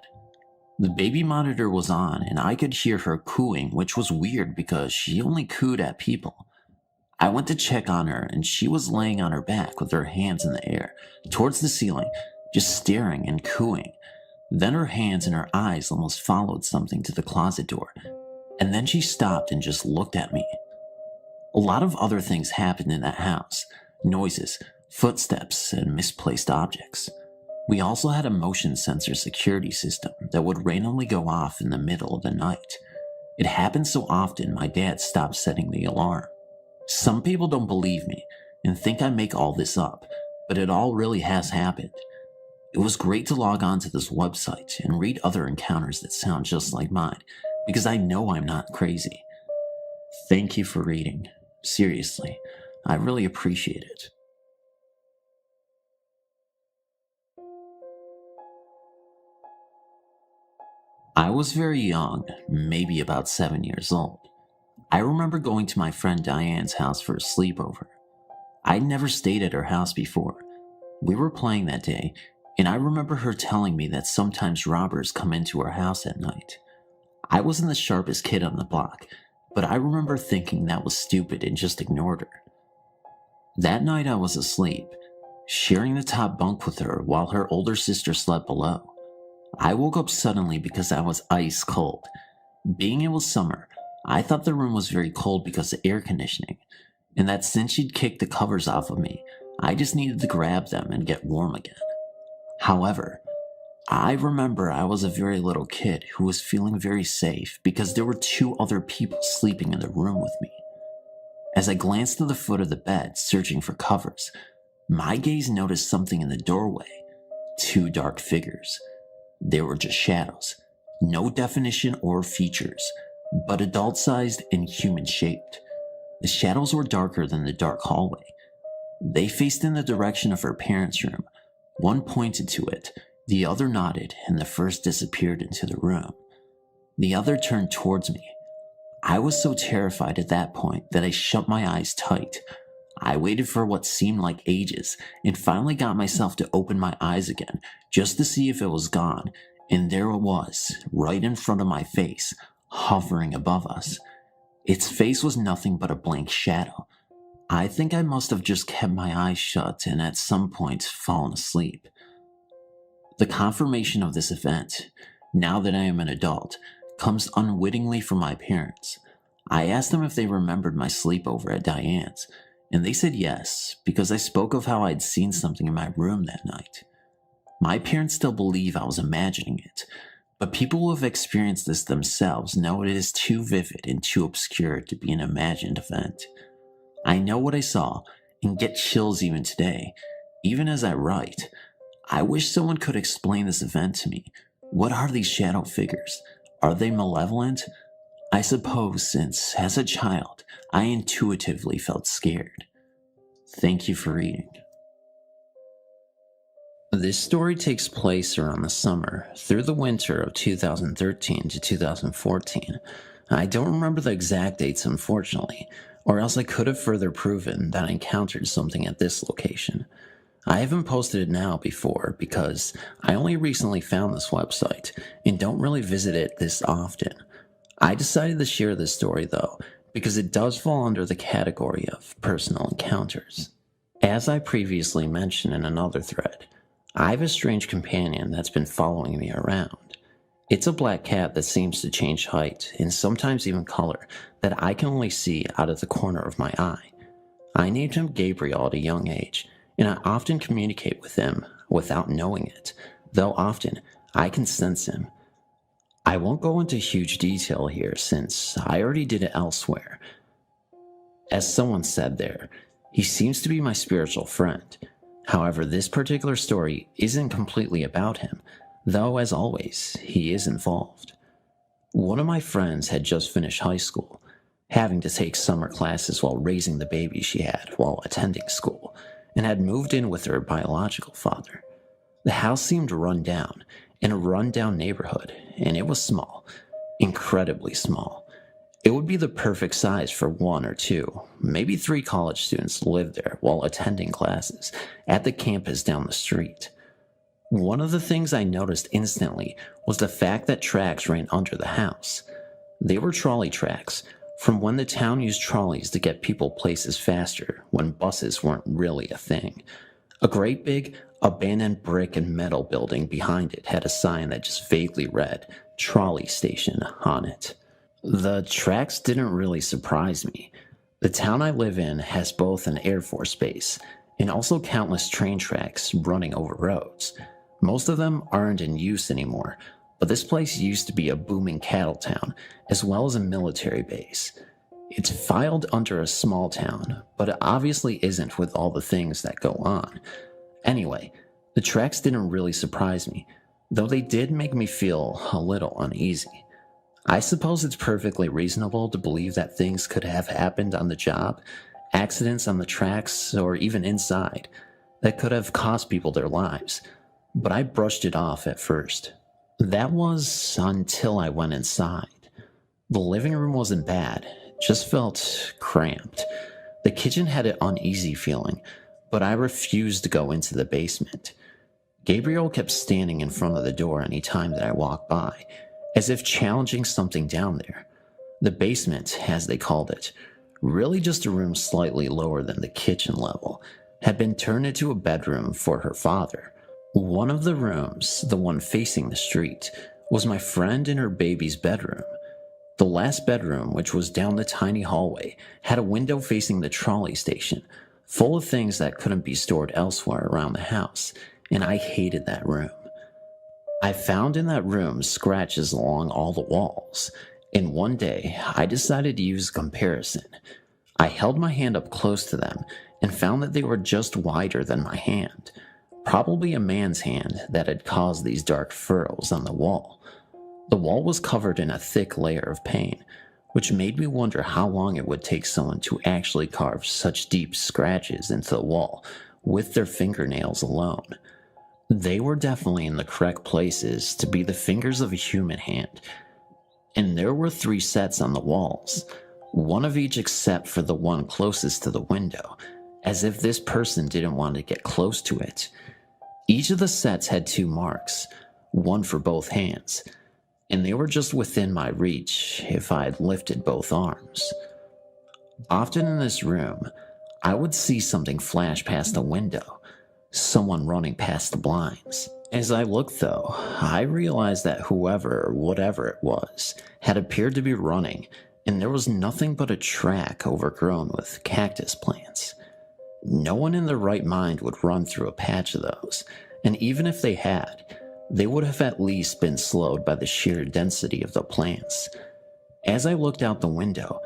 The baby monitor was on and I could hear her cooing, which was weird because she only cooed at people. I went to check on her and she was laying on her back with her hands in the air, towards the ceiling, just staring and cooing. Then her hands and her eyes almost followed something to the closet door, and then she stopped and just looked at me. A lot of other things happened in that house. Noises, footsteps, and misplaced objects. We also had a motion sensor security system that would randomly go off in the middle of the night. It happened so often my dad stopped setting the alarm. Some people don't believe me and think I make all this up, but it all really has happened. It was great to log on to this website and read other encounters that sound just like mine, because I know I'm not crazy. Thank you for reading. Seriously, I really appreciate it. I was very young, maybe about 7 years old. I remember going to my friend Diane's house for a sleepover. I'd never stayed at her house before. We were playing that day, and I remember her telling me that sometimes robbers come into her house at night. I wasn't the sharpest kid on the block, but I remember thinking that was stupid and just ignored her. That night I was asleep, sharing the top bunk with her while her older sister slept below. I woke up suddenly because I was ice cold. Being it was summer, I thought the room was very cold because of air conditioning, and that since she'd kicked the covers off of me, I just needed to grab them and get warm again. However, I remember I was a very little kid who was feeling very safe because there were 2 other people sleeping in the room with me. As I glanced to the foot of the bed, searching for covers, my gaze noticed something in the doorway. 2 dark figures. They were just shadows, no definition or features, but adult-sized and human-shaped. The shadows were darker than the dark hallway. They faced in the direction of her parents' room. One pointed to it, the other nodded, and the first disappeared into the room. The other turned towards me. I was so terrified at that point that I shut my eyes tight. I waited for what seemed like ages, and finally got myself to open my eyes again, just to see if it was gone, and there it was, right in front of my face, hovering above us. Its face was nothing but a blank shadow. I think I must have just kept my eyes shut and at some point fallen asleep. The confirmation of this event, now that I am an adult, comes unwittingly from my parents. I asked them if they remembered my sleepover at Diane's, and they said yes, because I spoke of how I'd seen something in my room that night. My parents still believe I was imagining it, but people who have experienced this themselves know it is too vivid and too obscure to be an imagined event. I know what I saw and get chills even today, even as I write. I wish someone could explain this event to me. What are these shadow figures? Are they malevolent? I suppose since, as a child, I intuitively felt scared. Thank you for reading. This story takes place around the summer, through the winter of 2013 to 2014. I don't remember the exact dates, unfortunately, or else I could have further proven that I encountered something at this location. I haven't posted it now before because I only recently found this website and don't really visit it this often. I decided to share this story though, because it does fall under the category of personal encounters. As I previously mentioned in another thread, I have a strange companion that's been following me around. It's a black cat that seems to change height and sometimes even color that I can only see out of the corner of my eye. I named him Gabriel at a young age, and I often communicate with him without knowing it, though often I can sense him. I won't go into huge detail here since I already did it elsewhere. As someone said there, he seems to be my spiritual friend. However, this particular story isn't completely about him, though as always, he is involved. One of my friends had just finished high school, having to take summer classes while raising the baby she had while attending school, and had moved in with her biological father. The house seemed run down, in a run-down neighborhood, and it was small, incredibly small. It would be the perfect size for 1 or 2, maybe 3 college students to live there while attending classes at the campus down the street. One of the things I noticed instantly was the fact that tracks ran under the house. They were trolley tracks, from when the town used trolleys to get people places faster when buses weren't really a thing. A great big, abandoned brick and metal building behind it had a sign that just vaguely read, "Trolley Station," on it. The tracks didn't really surprise me. The town I live in has both an Air Force base and also countless train tracks running over roads. Most of them aren't in use anymore, but this place used to be a booming cattle town, as well as a military base. It's filed under a small town, but it obviously isn't with all the things that go on. Anyway, the tracks didn't really surprise me, though they did make me feel a little uneasy. I suppose it's perfectly reasonable to believe that things could have happened on the job, accidents on the tracks, or even inside, that could have cost people their lives, but I brushed it off at first. That was until I went inside. The living room wasn't bad, just felt cramped. The kitchen had an uneasy feeling, but I refused to go into the basement. Gabriel kept standing in front of the door any time that I walked by, as if challenging something down there. The basement, as they called it, really just a room slightly lower than the kitchen level, had been turned into a bedroom for her father. One of the rooms, the one facing the street, was my friend and her baby's bedroom. The last bedroom, which was down the tiny hallway, had a window facing the trolley station, full of things that couldn't be stored elsewhere around the house, and I hated that room. I found in that room scratches along all the walls, and one day I decided to use a comparison. I held my hand up close to them and found that they were just wider than my hand, probably a man's hand that had caused these dark furrows on the wall. The wall was covered in a thick layer of paint, which made me wonder how long it would take someone to actually carve such deep scratches into the wall with their fingernails alone. They were definitely in the correct places to be the fingers of a human hand, and there were 3 sets on the walls, one of each except for the one closest to the window, as if this person didn't want to get close to it. Each of the sets had 2 marks, one for both hands, and they were just within my reach if I had lifted both arms. Often in this room, I would see something flash past the window, someone running past the blinds. As I looked though, I realized that whoever or whatever it was had appeared to be running, and there was nothing but a track overgrown with cactus plants. No one in their right mind would run through a patch of those, and even if they had, they would have at least been slowed by the sheer density of the plants. As I looked out the window,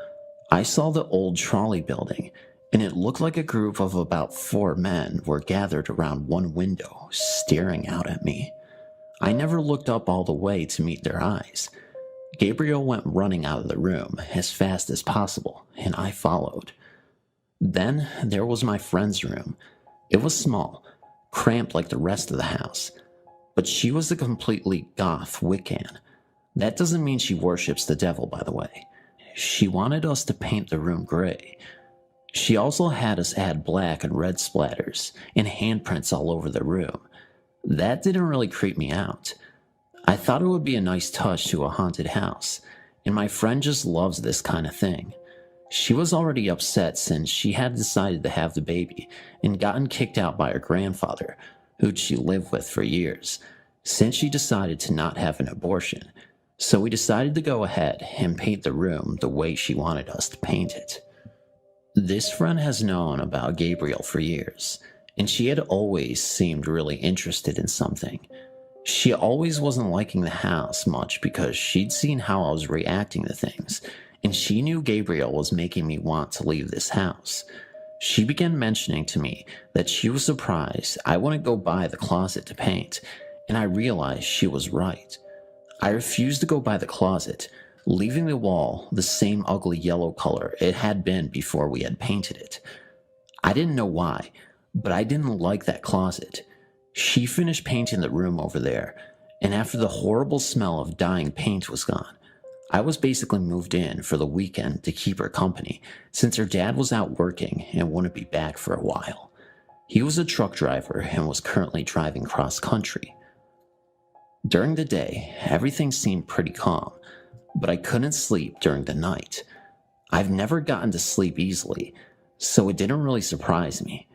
I saw the old trolley building, and it looked like a group of about 4 men were gathered around one window, staring out at me. I never looked up all the way to meet their eyes. Gabriel went running out of the room as fast as possible, and I followed. Then there was my friend's room. It was small, cramped like the rest of the house, but she was a completely goth Wiccan. That doesn't mean she worships the devil, by the way. She wanted us to paint the room gray. She also had us add black and red splatters and handprints all over the room. That didn't really creep me out. I thought it would be a nice touch to a haunted house, and my friend just loves this kind of thing. She was already upset since she had decided to have the baby and gotten kicked out by her grandfather, who'd she lived with for years, since she decided to not have an abortion. So we decided to go ahead and paint the room the way she wanted us to paint it. This friend has known about Gabriel for years, and she had always seemed really interested in something. She always wasn't liking the house much because she'd seen how I was reacting to things, and she knew Gabriel was making me want to leave this house. She began mentioning to me that she was surprised I wouldn't go buy the closet to paint, and I realized she was right. I refused to go by the closet, leaving the wall the same ugly yellow color it had been before we had painted it. I didn't know why, but I didn't like that closet. She finished painting the room over there, and after the horrible smell of dying paint was gone, I was basically moved in for the weekend to keep her company, since her dad was out working and wouldn't be back for a while. He was a truck driver and was currently driving cross country. During the day, everything seemed pretty calm, but I couldn't sleep during the night. I've never gotten to sleep easily, so it didn't really surprise me,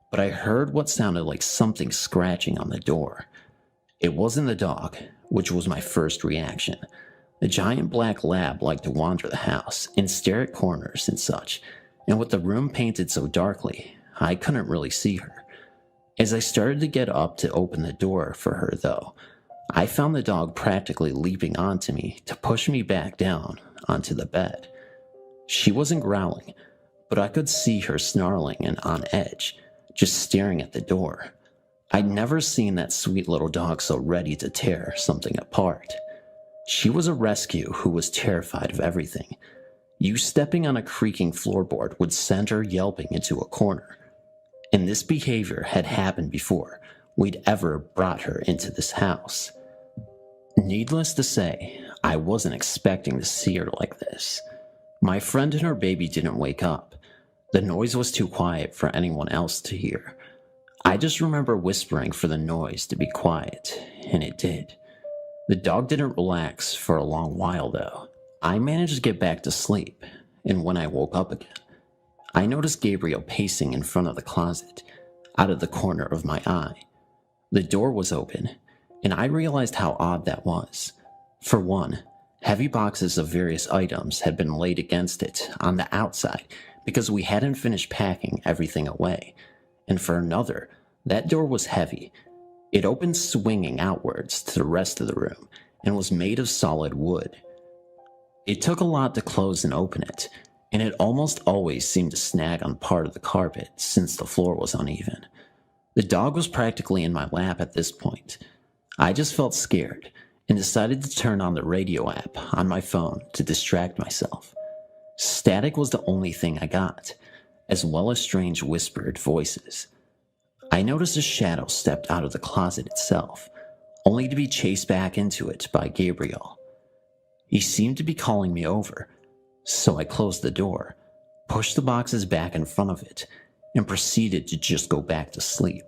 but I heard what sounded like something scratching on the door. It wasn't the dog, which was my first reaction. The giant black lab liked to wander the house and stare at corners and such, and with the room painted so darkly, I couldn't really see her. As I started to get up to open the door for her, though, I found the dog practically leaping onto me to push me back down onto the bed. She wasn't growling, but I could see her snarling and on edge, just staring at the door. I'd never seen that sweet little dog so ready to tear something apart. She was a rescue who was terrified of everything. You stepping on a creaking floorboard would send her yelping into a corner. And this behavior had happened before we'd ever brought her into this house. Needless to say, I wasn't expecting to see her like this. My friend and her baby didn't wake up. The noise was too quiet for anyone else to hear. I just remember whispering for the noise to be quiet, and it did. The dog didn't relax for a long while, though. I managed to get back to sleep, and when I woke up again, I noticed Gabriel pacing in front of the closet, out of the corner of my eye. The door was open, and I realized how odd that was. For one, heavy boxes of various items had been laid against it on the outside because we hadn't finished packing everything away. And for another, that door was heavy. It opened swinging outwards to the rest of the room and was made of solid wood. It took a lot to close and open it, and it almost always seemed to snag on part of the carpet since the floor was uneven. The dog was practically in my lap at this point. I just felt scared and decided to turn on the radio app on my phone to distract myself. Static was the only thing I got, as well as strange whispered voices. I noticed a shadow stepped out of the closet itself, only to be chased back into it by Gabriel. He seemed to be calling me over, so I closed the door, pushed the boxes back in front of it, and proceeded to just go back to sleep.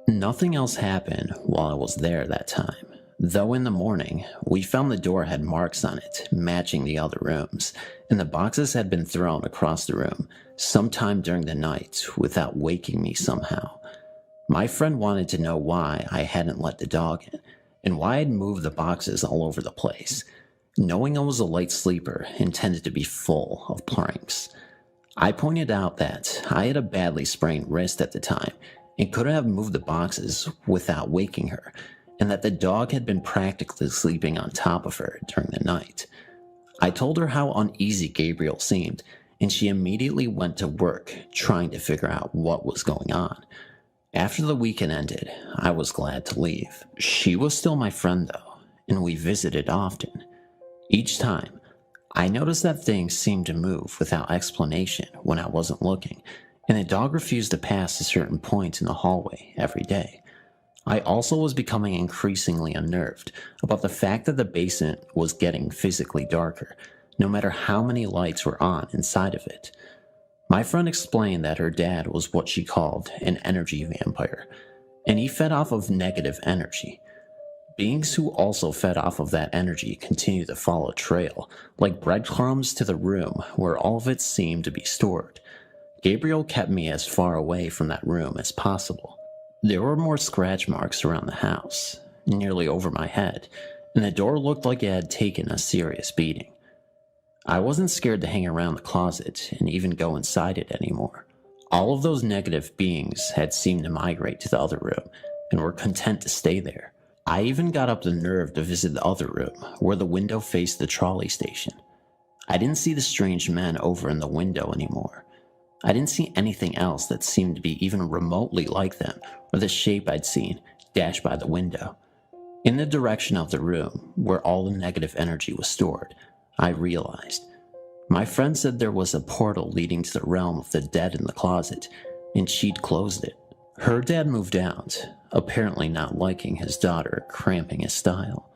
Nothing else happened while I was there that time, though in the morning, we found the door had marks on it matching the other rooms, and the boxes had been thrown across the room sometime during the night without waking me somehow. My friend wanted to know why I hadn't let the dog in, and why I'd moved the boxes all over the place, knowing I was a light sleeper and tended to be full of pranks. I pointed out that I had a badly sprained wrist at the time and couldn't have moved the boxes without waking her, and that the dog had been practically sleeping on top of her during the night. I told her how uneasy Gabriel seemed, and she immediately went to work trying to figure out what was going on. After the weekend ended, I was glad to leave. She was still my friend though, and we visited often. Each time, I noticed that things seemed to move without explanation when I wasn't looking, and the dog refused to pass a certain point in the hallway every day. I also was becoming increasingly unnerved about the fact that the basement was getting physically darker, no matter how many lights were on inside of it. My friend explained that her dad was what she called an energy vampire, and he fed off of negative energy. Beings who also fed off of that energy continued to follow a trail, like breadcrumbs to the room where all of it seemed to be stored. Gabriel kept me as far away from that room as possible. There were more scratch marks around the house, nearly over my head, and the door looked like it had taken a serious beating. I wasn't scared to hang around the closet and even go inside it anymore. All of those negative beings had seemed to migrate to the other room and were content to stay there. I even got up the nerve to visit the other room, where the window faced the trolley station. I didn't see the strange men over in the window anymore. I didn't see anything else that seemed to be even remotely like them or the shape I'd seen dash by the window. In the direction of the room, where all the negative energy was stored, I realized. My friend said there was a portal leading to the realm of the dead in the closet, and she'd closed it. Her dad moved out, apparently not liking his daughter cramping his style.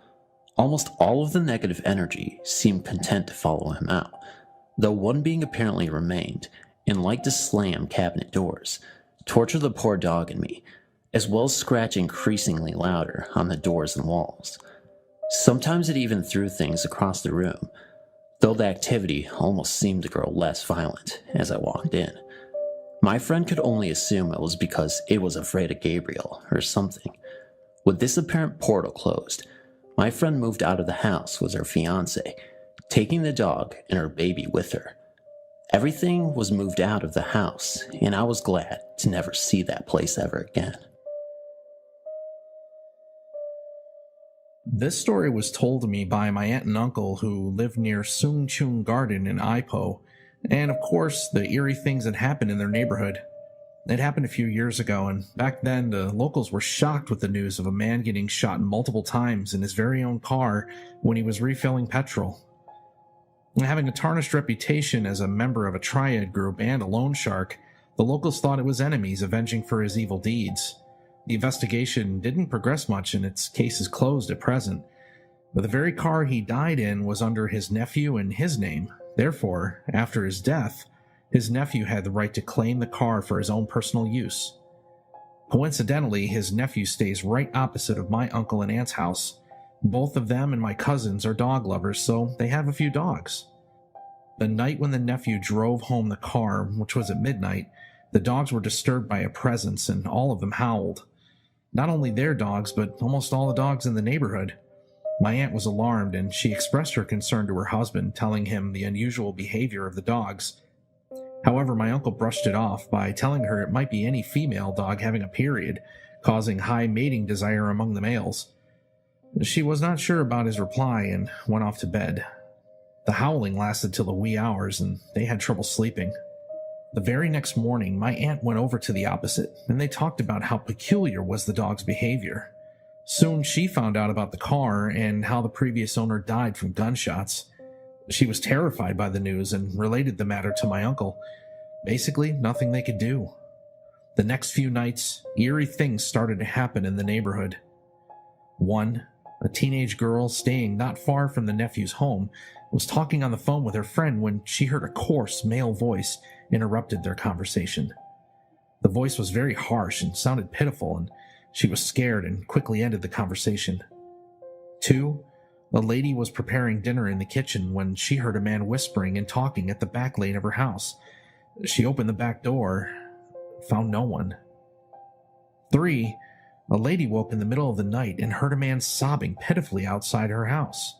Almost all of the negative energy seemed content to follow him out, though one being apparently remained and liked to slam cabinet doors, torture the poor dog and me, as well as scratch increasingly louder on the doors and walls. Sometimes it even threw things across the room, though the activity almost seemed to grow less violent as I walked in. My friend could only assume it was because it was afraid of Gabriel or something. With this apparent portal closed, my friend moved out of the house with her fiancé, taking the dog and her baby with her. Everything was moved out of the house, and I was glad to never see that place ever again. This story was told to me by my aunt and uncle who lived near Sung Chung Garden in Ipoh, and of course, the eerie things that happened in their neighborhood. It happened a few years ago, and back then the locals were shocked with the news of a man getting shot multiple times in his very own car when he was refilling petrol. Having a tarnished reputation as a member of a triad group and a loan shark, the locals thought it was enemies avenging for his evil deeds. The investigation didn't progress much, and its case is closed at present. But the very car he died in was under his nephew and his name. Therefore, after his death, his nephew had the right to claim the car for his own personal use. Coincidentally, his nephew stays right opposite of my uncle and aunt's house. Both of them and my cousins are dog lovers, so they have a few dogs. The night when the nephew drove home the car, which was at midnight, the dogs were disturbed by a presence, and all of them howled. Not only their dogs, but almost all the dogs in the neighborhood. My aunt was alarmed, and she expressed her concern to her husband, telling him the unusual behavior of the dogs. However, my uncle brushed it off by telling her it might be any female dog having a period, causing high mating desire among the males. She was not sure about his reply and went off to bed. The howling lasted till the wee hours, and they had trouble sleeping. The very next morning, my aunt went over to the opposite, and they talked about how peculiar was the dog's behavior. Soon she found out about the car and how the previous owner died from gunshots. She was terrified by the news and related the matter to my uncle. Basically, nothing they could do. The next few nights, eerie things started to happen in the neighborhood. One, a teenage girl staying not far from the nephew's home, was talking on the phone with her friend when she heard a coarse male voice interrupted their conversation. The voice was very harsh and sounded pitiful, and she was scared and quickly ended the conversation. 2, a lady was preparing dinner in the kitchen when she heard a man whispering and talking at the back lane of her house. She opened the back door, found no one. 3, a lady woke in the middle of the night and heard a man sobbing pitifully outside her house.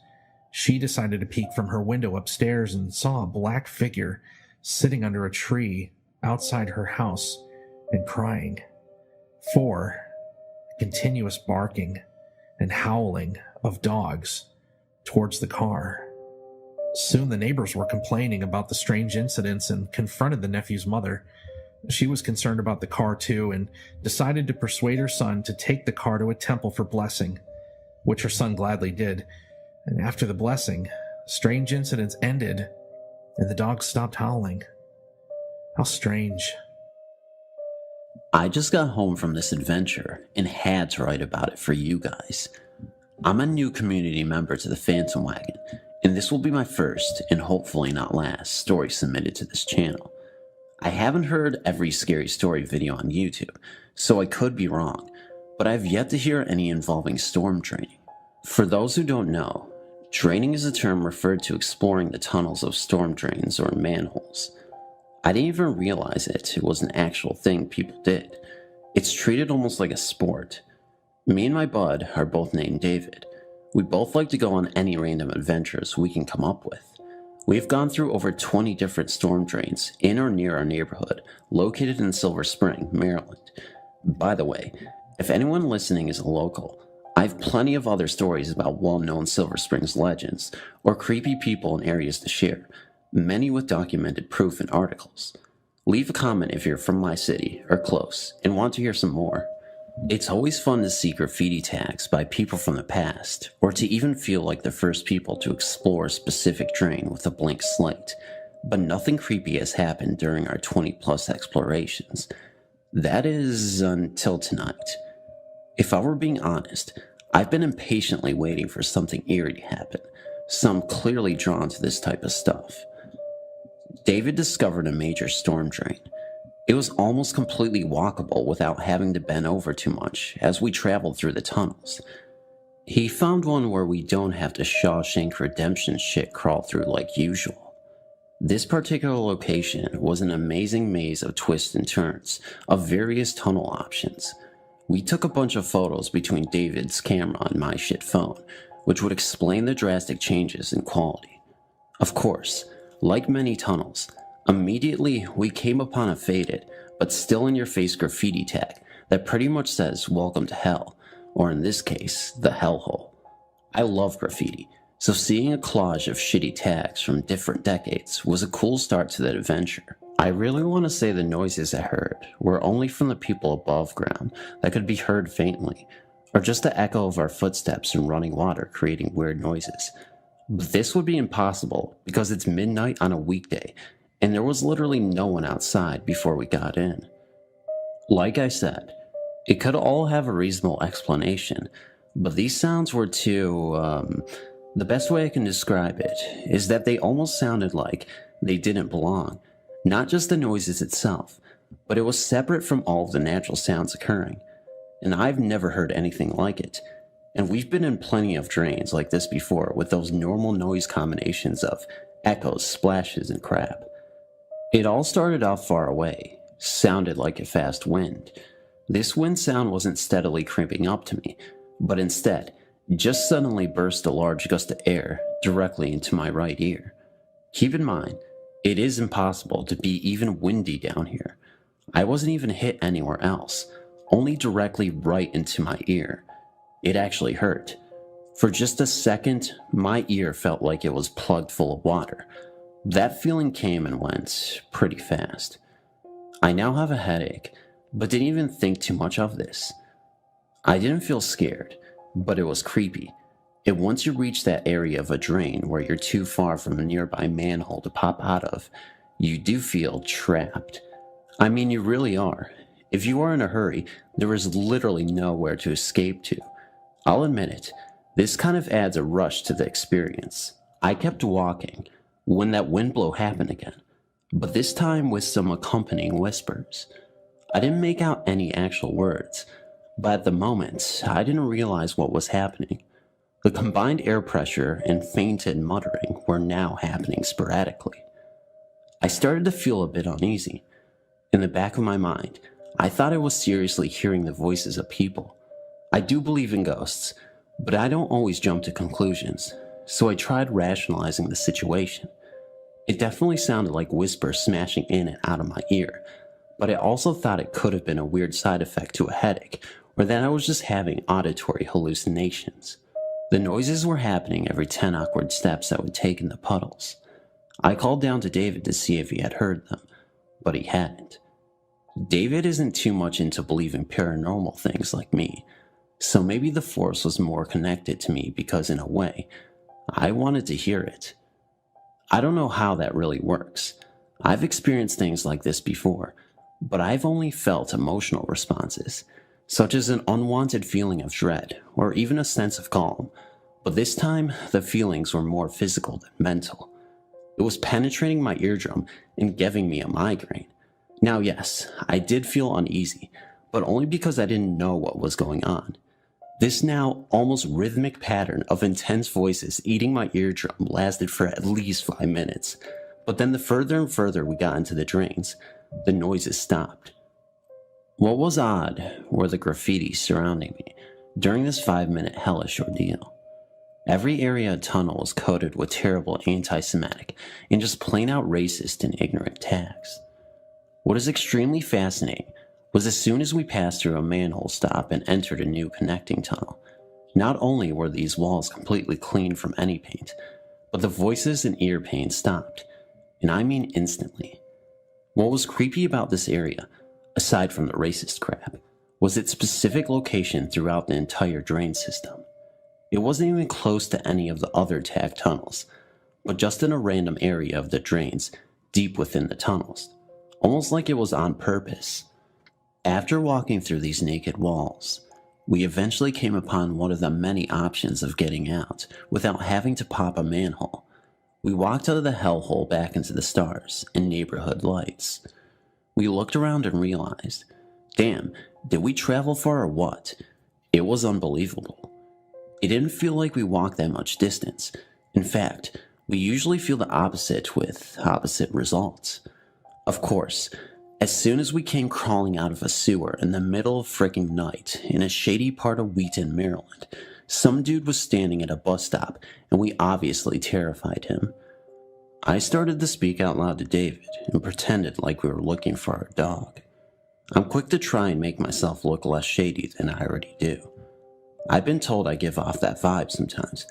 She decided to peek from her window upstairs and saw a black figure sitting under a tree outside her house and crying. 4, continuous barking and howling of dogs towards the car. Soon the neighbors were complaining about the strange incidents and confronted the nephew's mother. She was concerned about the car too and decided to persuade her son to take the car to a temple for blessing, which her son gladly did. And after the blessing, strange incidents ended and the dogs stopped howling. How strange. I just got home from this adventure and had to write about it for you guys. I'm a new community member to the Phantom Wagon, and this will be my first, and hopefully not last, story submitted to this channel. I haven't heard every scary story video on YouTube, so I could be wrong, but I've yet to hear any involving storm draining. For those who don't know, draining is a term referred to exploring the tunnels of storm drains or manholes. I didn't even realize it was an actual thing people did. It's treated almost like a sport. Me and my bud are both named David. We both like to go on any random adventures we can come up with. We've gone through over 20 different storm drains in or near our neighborhood, located in Silver Spring, Maryland. By the way, if anyone listening is a local, I have plenty of other stories about well-known Silver Springs legends or creepy people in areas to share, many with documented proof and articles. Leave a comment if you're from my city or close and want to hear some more. It's always fun to see graffiti tags by people from the past, or to even feel like the first people to explore a specific drain with a blank slate, but nothing creepy has happened during our 20+ explorations. That is, until tonight. If I were being honest, I've been impatiently waiting for something eerie to happen, so I'm clearly drawn to this type of stuff. David discovered a major storm drain. It was almost completely walkable without having to bend over too much as we traveled through the tunnels. He found one where we don't have to Shawshank Redemption shit crawl through like usual. This particular location was an amazing maze of twists and turns of various tunnel options. We took a bunch of photos between David's camera and my shit phone, which would explain the drastic changes in quality. Of course, like many tunnels, Immediately, we came upon a faded, but still in your face graffiti tag that pretty much says "Welcome to Hell," or in this case, the hellhole. I love graffiti, so seeing a collage of shitty tags from different decades was a cool start to that adventure. I really want to say the noises I heard were only from the people above ground that could be heard faintly, or just the echo of our footsteps in running water creating weird noises. But this would be impossible because it's midnight on a weekday, and there was literally no one outside before we got in. Like I said, it could all have a reasonable explanation, but these sounds were too, the best way I can describe it is that they almost sounded like they didn't belong. Not just the noises itself, but it was separate from all of the natural sounds occurring. And I've never heard anything like it. And we've been in plenty of drains like this before with those normal noise combinations of echoes, splashes, and crap. It all started off far away, sounded like a fast wind. This wind sound wasn't steadily creeping up to me, but instead, just suddenly burst a large gust of air directly into my right ear. Keep in mind, it is impossible to be even windy down here. I wasn't even hit anywhere else, only directly right into my ear. It actually hurt. For just a second, my ear felt like it was plugged full of water. That feeling came and went pretty fast. I now have a headache, but didn't even think too much of this. I didn't feel scared, but it was creepy. And once you reach that area of a drain where you're too far from a nearby manhole to pop out of, you do feel trapped. I mean, you really are. If you are in a hurry, there is literally nowhere to escape to. I'll admit it, this kind of adds a rush to the experience. I kept walking when that wind blow happened again, but this time with some accompanying whispers. I didn't make out any actual words, but at the moment, I didn't realize what was happening. The combined air pressure and fainted muttering were now happening sporadically. I started to feel a bit uneasy. In the back of my mind, I thought I was seriously hearing the voices of people. I do believe in ghosts, but I don't always jump to conclusions, so I tried rationalizing the situation. It definitely sounded like whispers smashing in and out of my ear, but I also thought it could have been a weird side effect to a headache, or that I was just having auditory hallucinations. The noises were happening every 10 awkward steps I would take in the puddles. I called down to David to see if he had heard them, but he hadn't. David isn't too much into believing paranormal things like me, so maybe the force was more connected to me because in a way, I wanted to hear it. I don't know how that really works. I've experienced things like this before, but I've only felt emotional responses, such as an unwanted feeling of dread or even a sense of calm, but this time the feelings were more physical than mental. It was penetrating my eardrum and giving me a migraine. Now yes, I did feel uneasy, but only because I didn't know what was going on. This now almost rhythmic pattern of intense voices eating my eardrum lasted for at least 5 minutes, but then the further and further we got into the drains, the noises stopped. What was odd were the graffiti surrounding me during this 5-minute hellish ordeal. Every area of tunnel was coated with terrible anti-Semitic and just plain out racist and ignorant tags. What is extremely fascinating was as soon as we passed through a manhole stop and entered a new connecting tunnel, not only were these walls completely clean from any paint, but the voices and ear pain stopped, and I mean instantly. What was creepy about this area, aside from the racist crap, was its specific location throughout the entire drain system. It wasn't even close to any of the other tag tunnels, but just in a random area of the drains deep within the tunnels, almost like it was on purpose. After walking through these naked walls, we eventually came upon one of the many options of getting out without having to pop a manhole. We walked out of the hellhole back into the stars and neighborhood lights. We looked around and realized, damn, did we travel far or what? It was unbelievable. It didn't feel like we walked that much distance. In fact, we usually feel the opposite with opposite results. Of course, as soon as we came crawling out of a sewer in the middle of frickin' night in a shady part of Wheaton, Maryland, some dude was standing at a bus stop and we obviously terrified him. I started to speak out loud to David and pretended like we were looking for our dog. I'm quick to try and make myself look less shady than I already do. I've been told I give off that vibe sometimes,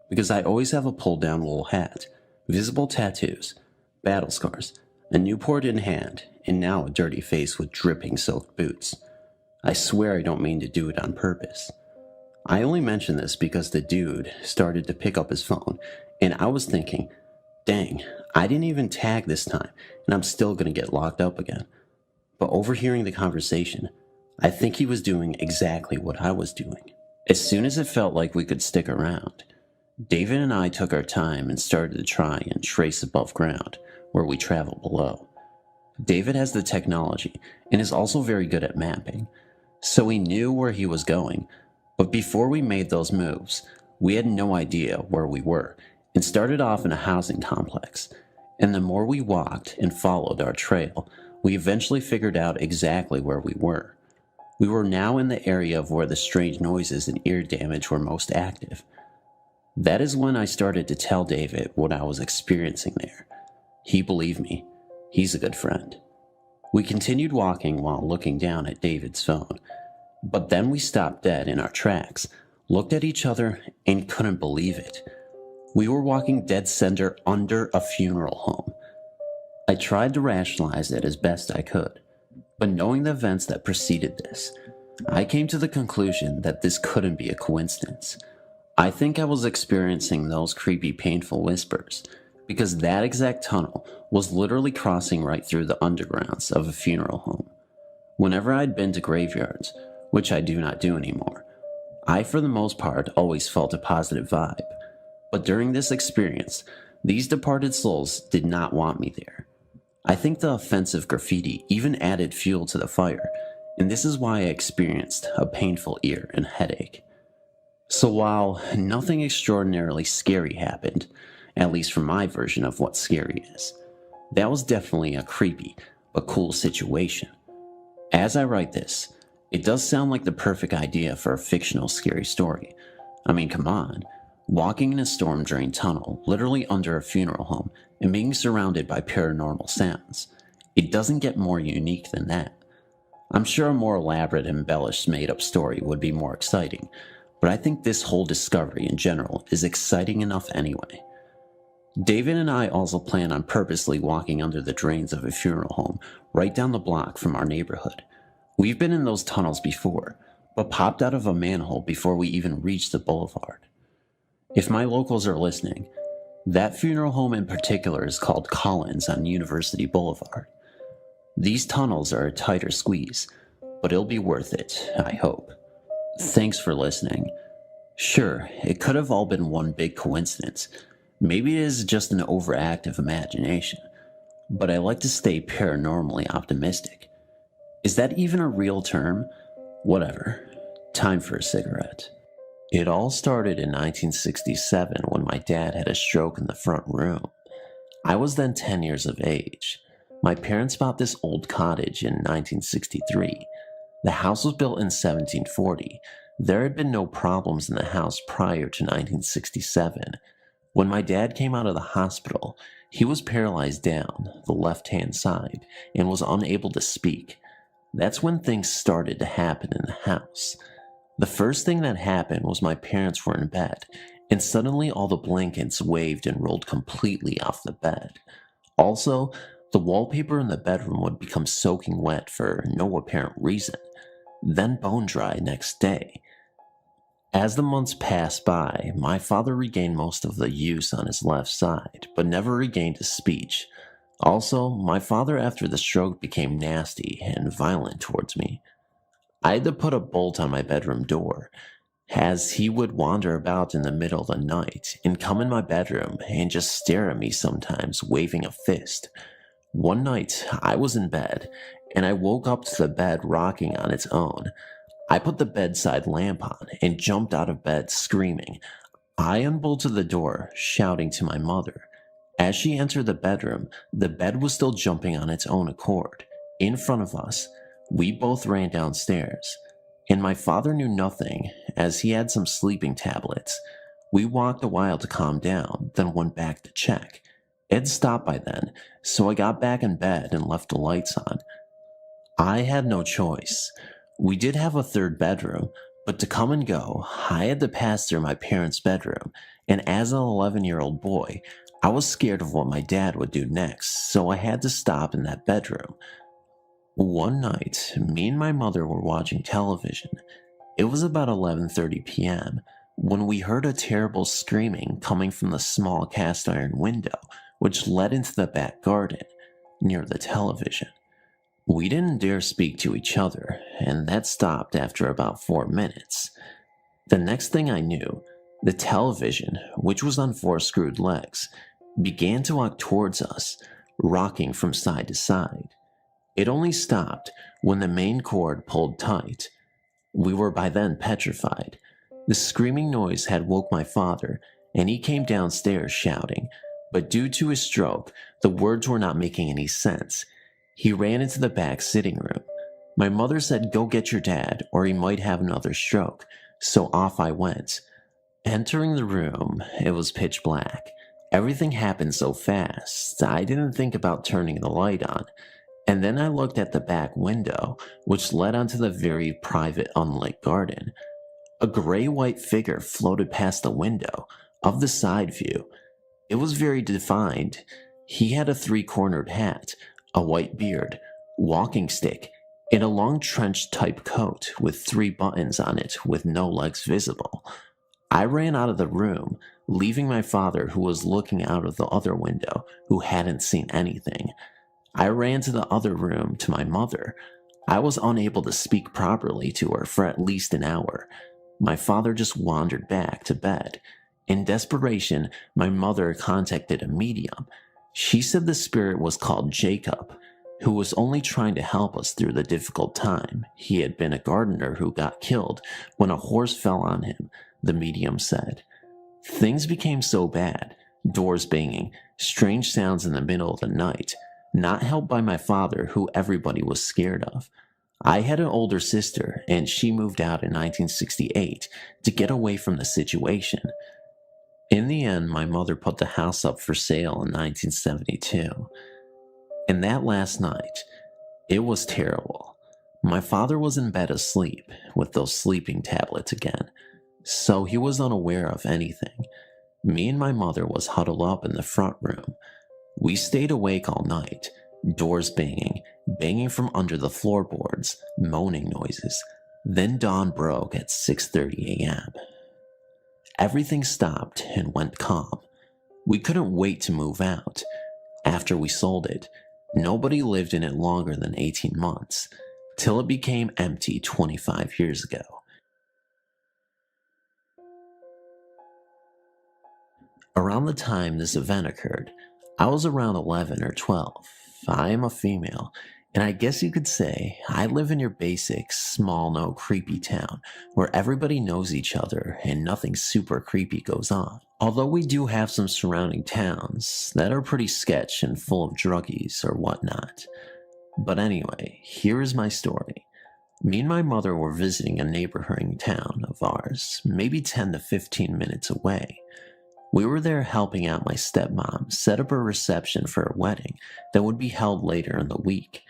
because I always have a pulled-down wool hat, visible tattoos, battle scars, a Newport in hand, and now a dirty face with dripping silk boots. I swear I don't mean to do it on purpose. I only mention this because the dude started to pick up his phone, and I was thinking, dang, I didn't even tag this time, and I'm still gonna get locked up again. But overhearing the conversation, I think he was doing exactly what I was doing. As soon as it felt like we could stick around, David and I took our time and started to try and trace above ground, where we travel below. David has the technology and is also very good at mapping, so we knew where he was going, but before we made those moves, we had no idea where we were and started off in a housing complex, and the more we walked and followed our trail, we eventually figured out exactly where we were. We were now in the area of where the strange noises and ear damage were most active. That is when I started to tell David what I was experiencing there. He believed me. He's a good friend. We continued walking while looking down at David's phone, but then we stopped dead in our tracks, looked at each other, and couldn't believe it. We were walking dead center under a funeral home. I tried to rationalize it as best I could, but knowing the events that preceded this, I came to the conclusion that this couldn't be a coincidence. I think I was experiencing those creepy, painful whispers, because that exact tunnel was literally crossing right through the undergrounds of a funeral home. Whenever I'd been to graveyards, which I do not do anymore, I for the most part always felt a positive vibe, but during this experience, these departed souls did not want me there. I think the offensive graffiti even added fuel to the fire, and this is why I experienced a painful ear and headache. So while nothing extraordinarily scary happened, at least from my version of what scary is, that was definitely a creepy but cool situation. As I write this, it does sound like the perfect idea for a fictional scary story. I mean, come on. Walking in a storm-drained tunnel, literally under a funeral home, and being surrounded by paranormal sounds. It doesn't get more unique than that. I'm sure a more elaborate, embellished, made-up story would be more exciting, but I think this whole discovery in general is exciting enough anyway. David and I also plan on purposely walking under the drains of a funeral home right down the block from our neighborhood. We've been in those tunnels before, but popped out of a manhole before we even reached the boulevard. If my locals are listening, that funeral home in particular is called Collins on University Boulevard. These tunnels are a tighter squeeze, but it'll be worth it, I hope. Thanks for listening. Sure, it could have all been one big coincidence. Maybe it is just an overactive imagination, but I like to stay paranormally optimistic. Is that even a real term? Whatever. Time for a cigarette. It all started in 1967 when my dad had a stroke in the front room. I was then 10 years of age. My parents bought this old cottage in 1963. The house was built in 1740. There had been no problems in the house prior to 1967. When my dad came out of the hospital, he was paralyzed down the left-hand side and was unable to speak. That's when things started to happen in the house. The first thing that happened was my parents were in bed, and suddenly all the blankets waved and rolled completely off the bed. Also, the wallpaper in the bedroom would become soaking wet for no apparent reason, then bone dry next day. As the months passed by, my father regained most of the use on his left side, but never regained his speech. Also, my father after the stroke became nasty and violent towards me. I had to put a bolt on my bedroom door, as he would wander about in the middle of the night and come in my bedroom and just stare at me sometimes, waving a fist. One night, I was in bed, and I woke up to the bed rocking on its own. I put the bedside lamp on and jumped out of bed screaming. I unbolted the door, shouting to my mother. As she entered the bedroom, the bed was still jumping on its own accord. In front of us, we both ran downstairs, and my father knew nothing as he had some sleeping tablets. We walked a while to calm down, then went back to check. It had stopped by then, so I got back in bed and left the lights on. I had no choice. We did have a third bedroom, but to come and go, I had to pass through my parents' bedroom, and as an 11-year-old boy, I was scared of what my dad would do next, so I had to stop in that bedroom. One night, me and my mother were watching television. It was about 11:30 p.m. when we heard a terrible screaming coming from the small cast iron window which led into the back garden near the television. We didn't dare speak to each other, and that stopped after about 4 minutes. The next thing I knew, the television, which was on 4 screwed legs, began to walk towards us, rocking from side to side. It only stopped when the main cord pulled tight. We were by then petrified. The screaming noise had woke my father, and he came downstairs shouting, but due to his stroke, the words were not making any sense. He ran into the back sitting room. My mother said, "Go get your dad, or he might have another stroke," so off I went. Entering the room, it was pitch black. Everything happened so fast, I didn't think about turning the light on. And then I looked at the back window, which led onto the very private, unlit garden. A gray-white figure floated past the window, of the side view. It was very defined. He had a 3-cornered hat, a white beard, walking stick, and a long trench-type coat with 3 buttons on it with no legs visible. I ran out of the room, leaving my father, who was looking out of the other window, who hadn't seen anything. I ran to the other room to my mother. I was unable to speak properly to her for at least an hour. My father just wandered back to bed. In desperation, my mother contacted a medium. She said the spirit was called Jacob, who was only trying to help us through the difficult time. He had been a gardener who got killed when a horse fell on him, the medium said. Things became so bad, doors banging, strange sounds in the middle of the night, not helped by my father, who everybody was scared of. I had an older sister, and she moved out in 1968 to get away from the situation. In the end, my mother put the house up for sale in 1972. And that last night, it was terrible. My father was in bed asleep with those sleeping tablets again, so he was unaware of anything. Me and my mother was huddled up in the front room. We stayed awake all night, doors banging, banging from under the floorboards, moaning noises. Then dawn broke at 6:30 a.m. Everything stopped and went calm. We couldn't wait to move out. After we sold it, nobody lived in it longer than 18 months, till it became empty 25 years ago. Around the time this event occurred, I was around 11 or 12. I am a female, and I guess you could say I live in your basic, small, no creepy town where everybody knows each other and nothing super creepy goes on. Although we do have some surrounding towns that are pretty sketch and full of druggies or whatnot. But anyway, here is my story. Me and my mother were visiting a neighboring town of ours, maybe 10 to 15 minutes away. We were there helping out my stepmom set up a reception for a wedding that would be held later in the week.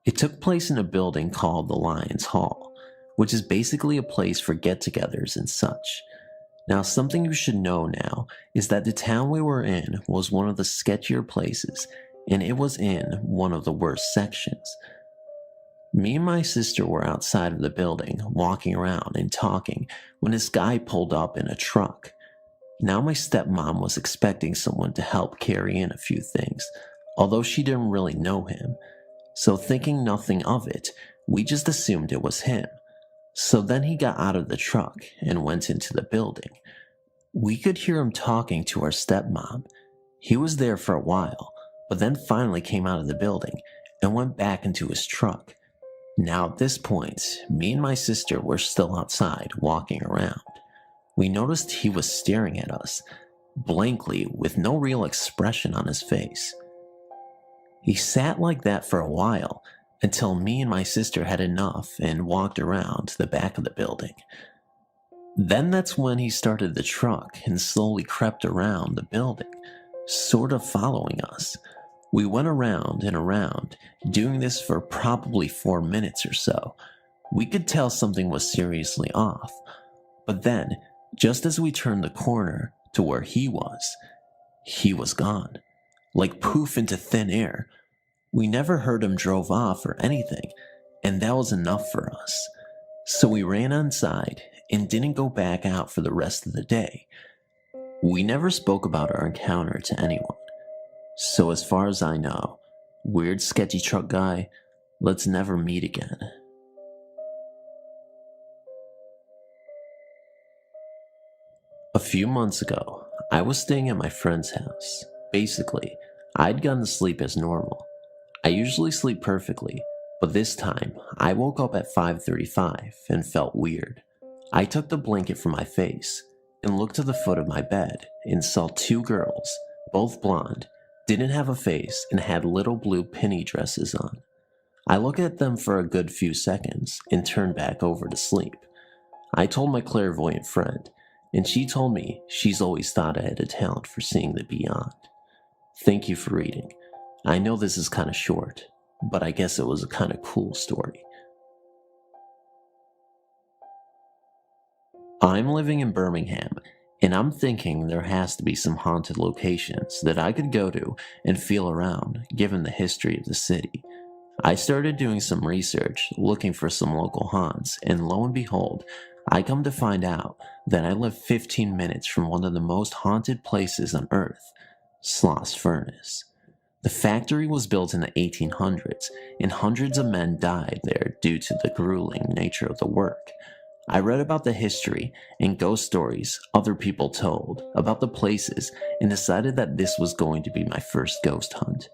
It took place in a building called the Lions Hall, which is basically a place for get-togethers and such. Now, something you should know now is that the town we were in was one of the sketchier places, and it was in one of the worst sections. Me and my sister were outside of the building, walking around and talking, when this guy pulled up in a truck. Now my stepmom was expecting someone to help carry in a few things, although she didn't really know him. So thinking nothing of it, we just assumed it was him. So then he got out of the truck and went into the building. We could hear him talking to our stepmom. He was there for a while, but then finally came out of the building and went back into his truck. Now at this point, me and my sister were still outside walking around. We noticed he was staring at us, blankly, with no real expression on his face. He sat like that for a while, until me and my sister had enough and walked around to the back of the building. Then that's when he started the truck and slowly crept around the building. sort of following us. We went around and around, doing this for probably 4 minutes or so. We could tell something was seriously off. But then, just as we turned the corner to where he was gone. Like poof into thin air. We never heard him drove off or anything, and that was enough for us. So we ran inside and didn't go back out for the rest of the day. We never spoke about our encounter to anyone. So as far as I know, weird sketchy truck guy, let's never meet again. A few months ago, I was staying at my friend's house. Basically, I'd gone to sleep as normal. I usually sleep perfectly, but this time, I woke up at 5:35 and felt weird. I took the blanket from my face and looked to the foot of my bed and saw 2 girls, both blonde, didn't have a face, and had little blue penny dresses on. I looked at them for a good few seconds and turned back over to sleep. I told my clairvoyant friend, and she told me she's always thought I had a talent for seeing the beyond. Thank you for reading. I know this is kind of short, but I guess it was a kind of cool story. I'm living in Birmingham, and I'm thinking there has to be some haunted locations that I could go to and feel around, given the history of the city. I started doing some research, looking for some local haunts, and lo and behold, I come to find out that I live 15 minutes from one of the most haunted places on Earth, Sloss Furnace. The factory was built in the 1800s, and hundreds of men died there due to the grueling nature of the work. I read about the history and ghost stories other people told about the places and decided that this was going to be my first ghost hunt.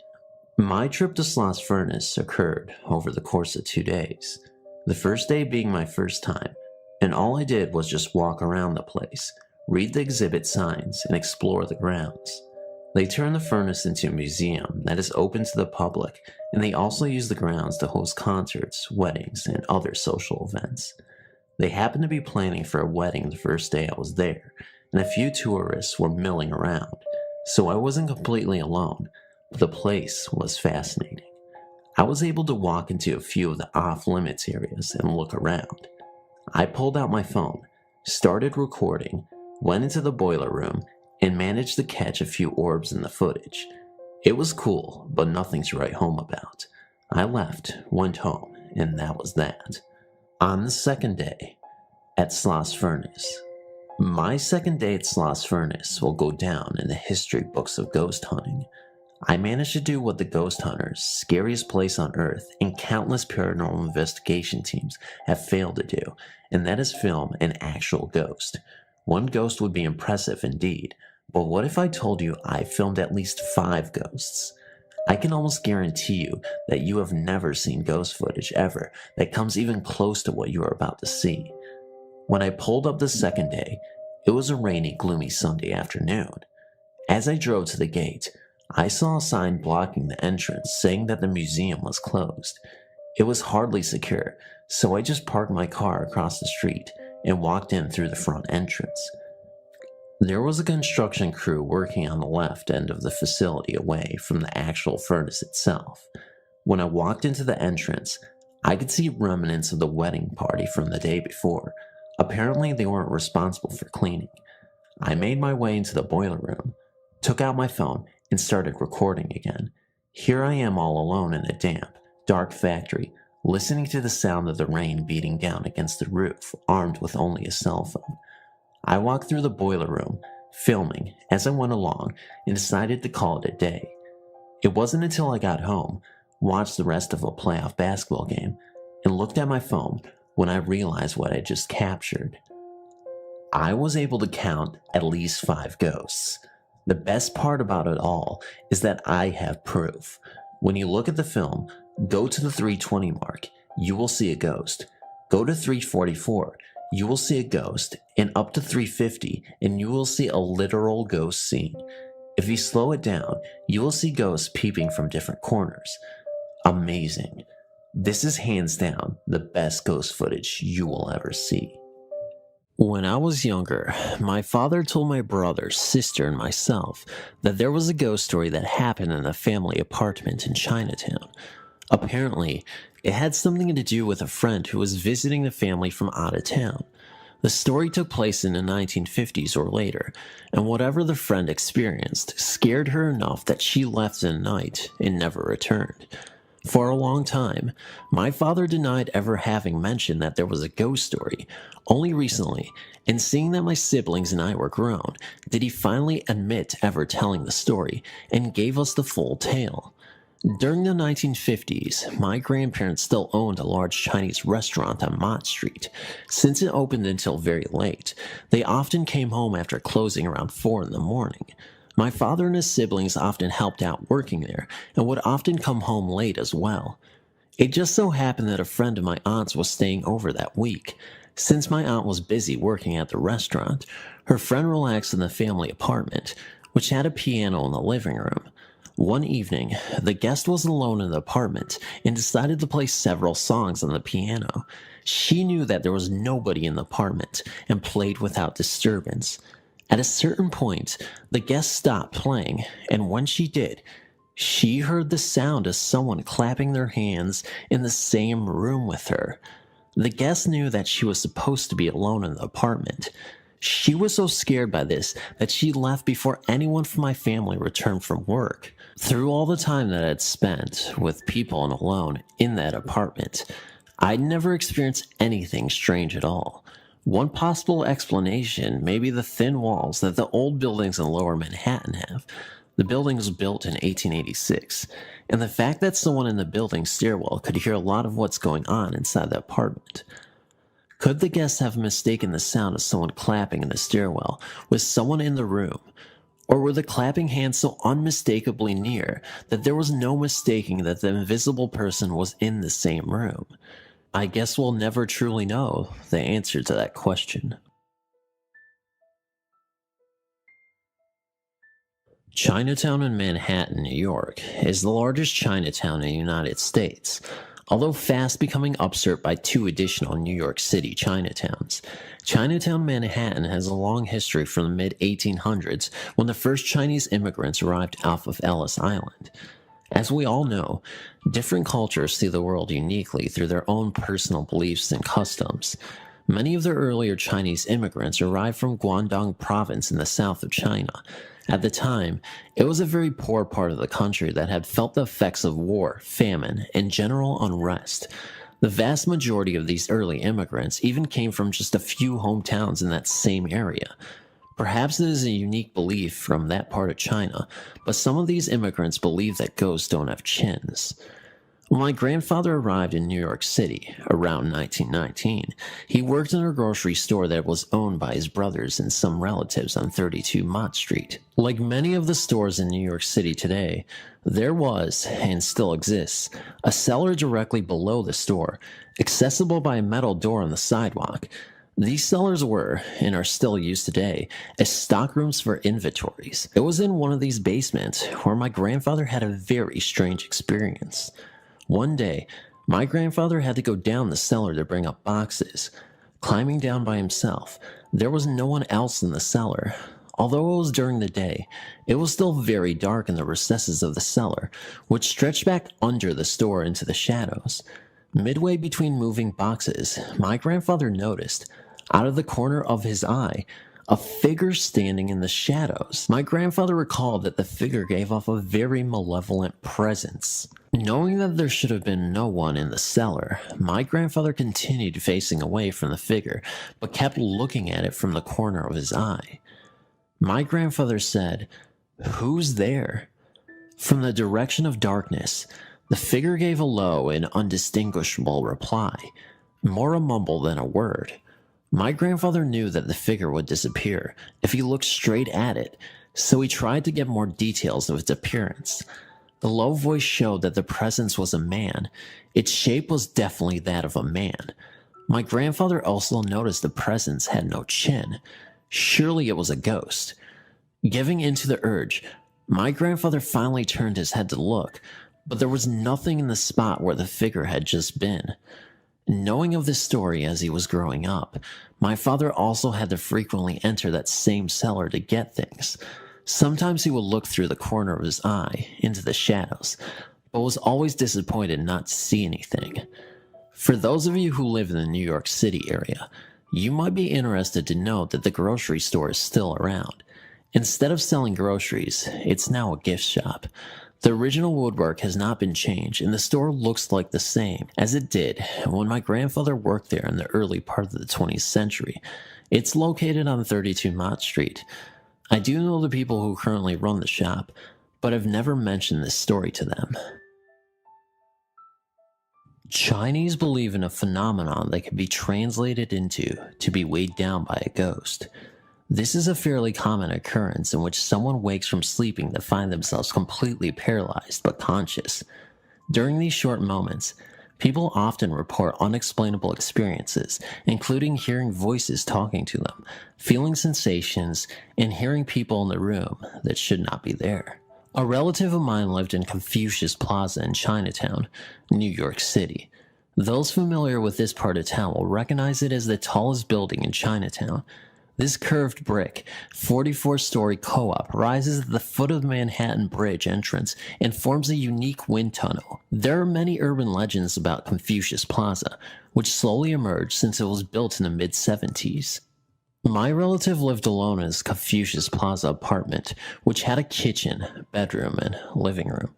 My trip to Sloss Furnace occurred over the course of 2 days, the first day being my first time, and all I did was just walk around the place, read the exhibit signs, and explore the grounds. They turned the furnace into a museum that is open to the public, and they also use the grounds to host concerts, weddings, and other social events. They happened to be planning for a wedding the first day I was there, and a few tourists were milling around, so I wasn't completely alone, but the place was fascinating. I was able to walk into a few of the off-limits areas and look around. I pulled out my phone, started recording, went into the boiler room, and managed to catch a few orbs in the footage. It was cool, but nothing to write home about. I left, went home, and that was that. On the second day, at Sloss Furnace. My second day at Sloss Furnace will go down in the history books of ghost hunting. I managed to do what the ghost hunters, scariest place on earth, and countless paranormal investigation teams have failed to do, and that is film an actual ghost. One ghost would be impressive indeed, but what if I told you I filmed at least 5 ghosts? I can almost guarantee you that you have never seen ghost footage ever that comes even close to what you are about to see. When I pulled up the second day, it was a rainy, gloomy Sunday afternoon. As I drove to the gate, I saw a sign blocking the entrance saying that the museum was closed. It was hardly secure, so I just parked my car across the street and walked in through the front entrance. There was a construction crew working on the left end of the facility away from the actual furnace itself. When I walked into the entrance, I could see remnants of the wedding party from the day before. Apparently they weren't responsible for cleaning. I made my way into the boiler room, took out my phone, and started recording again. Here I am all alone in a damp, dark factory, listening to the sound of the rain beating down against the roof, armed with only a cell phone. I walked through the boiler room, filming as I went along, and decided to call it a day. It wasn't until I got home, watched the rest of a playoff basketball game, and looked at my phone when I realized what I just captured. I was able to count at least 5 ghosts. The best part about it all is that I have proof. When you look at the film, go to the 320 mark, you will see a ghost. Go to 344, you will see a ghost, and up to 350, and you will see a literal ghost scene. If you slow it down, you will see ghosts peeping from different corners. Amazing. This is hands down the best ghost footage you will ever see. When I was younger, my father told my brother, sister, and myself that there was a ghost story that happened in a family apartment in Chinatown. Apparently, it had something to do with a friend who was visiting the family from out of town. The story took place in the 1950s or later, and whatever the friend experienced scared her enough that she left in the night and never returned. For a long time, my father denied ever having mentioned that there was a ghost story. Only recently, in seeing that my siblings and I were grown, did he finally admit ever telling the story and gave us the full tale. During the 1950s, my grandparents still owned a large Chinese restaurant on Mott Street. Since it opened until very late, they often came home after closing around 4 in the morning. My father and his siblings often helped out working there and would often come home late as well. It just so happened that a friend of my aunt's was staying over that week. Since my aunt was busy working at the restaurant, her friend relaxed in the family apartment, which had a piano in the living room. One evening, the guest was alone in the apartment and decided to play several songs on the piano. She knew that there was nobody in the apartment and played without disturbance. At a certain point, the guest stopped playing, and when she did, she heard the sound of someone clapping their hands in the same room with her. The guest knew that she was supposed to be alone in the apartment. She was so scared by this that she left before anyone from my family returned from work. Through all the time that I'd spent with people and alone in that apartment, I'd never experienced anything strange at all. One possible explanation may be the thin walls that the old buildings in Lower Manhattan have. The building was built in 1886, and the fact that someone in the building's stairwell could hear a lot of what's going on inside the apartment. Could the guests have mistaken the sound of someone clapping in the stairwell with someone in the room? Or were the clapping hands so unmistakably near that there was no mistaking that the invisible person was in the same room? I guess we'll never truly know the answer to that question. Chinatown in Manhattan, New York, is the largest Chinatown in the United States, although fast becoming upserved by 2 additional New York City Chinatowns. Chinatown, Manhattan has a long history from the mid-1800s when the first Chinese immigrants arrived off of Ellis Island. As we all know, different cultures see the world uniquely through their own personal beliefs and customs. Many of the earlier Chinese immigrants arrived from Guangdong province in the south of China. At the time, it was a very poor part of the country that had felt the effects of war, famine, and general unrest. The vast majority of these early immigrants even came from just a few hometowns in that same area. Perhaps it is a unique belief from that part of China, but some of these immigrants believe that ghosts don't have chins. When my grandfather arrived in New York City around 1919, he worked in a grocery store that was owned by his brothers and some relatives on 32 Mott Street. Like many of the stores in New York City today, there was, and still exists, a cellar directly below the store, accessible by a metal door on the sidewalk. These cellars were, and are still used today, as stockrooms for inventories. It was in one of these basements where my grandfather had a very strange experience. One day, my grandfather had to go down the cellar to bring up boxes. Climbing down by himself, there was no one else in the cellar. Although it was during the day, it was still very dark in the recesses of the cellar, which stretched back under the store into the shadows. Midway between moving boxes, my grandfather noticed, out of the corner of his eye, a figure standing in the shadows. My grandfather recalled that the figure gave off a very malevolent presence. Knowing that there should have been no one in the cellar, my grandfather continued facing away from the figure, but kept looking at it from the corner of his eye. My grandfather said, "Who's there?" From the direction of darkness, the figure gave a low and undistinguishable reply, more a mumble than a word. My grandfather knew that the figure would disappear if he looked straight at it, so he tried to get more details of its appearance. The low voice showed that the presence was a man. Its shape was definitely that of a man. My grandfather also noticed the presence had no chin. Surely it was a ghost. Giving in to the urge, my grandfather finally turned his head to look, but there was nothing in the spot where the figure had just been. Knowing of this story as he was growing up, my father also had to frequently enter that same cellar to get things. Sometimes he would look through the corner of his eye into the shadows, but was always disappointed not to see anything. For those of you who live in the New York City area, you might be interested to know that the grocery store is still around. Instead of selling groceries, it's now a gift shop. The original woodwork has not been changed, and the store looks like the same as it did when my grandfather worked there in the early part of the 20th century. It's located on 32 Mott Street. I do know the people who currently run the shop, but I've never mentioned this story to them. Chinese believe in a phenomenon that can be translated into to be weighed down by a ghost. This is a fairly common occurrence in which someone wakes from sleeping to find themselves completely paralyzed but conscious. During these short moments, people often report unexplainable experiences, including hearing voices talking to them, feeling sensations, and hearing people in the room that should not be there. A relative of mine lived in Confucius Plaza in Chinatown, New York City. Those familiar with this part of town will recognize it as the tallest building in Chinatown. This curved brick, 44-story co-op rises at the foot of the Manhattan Bridge entrance and forms a unique wind tunnel. There are many urban legends about Confucius Plaza, which slowly emerged since it was built in the mid-70s. My relative lived alone in his Confucius Plaza apartment, which had a kitchen, bedroom, and living room.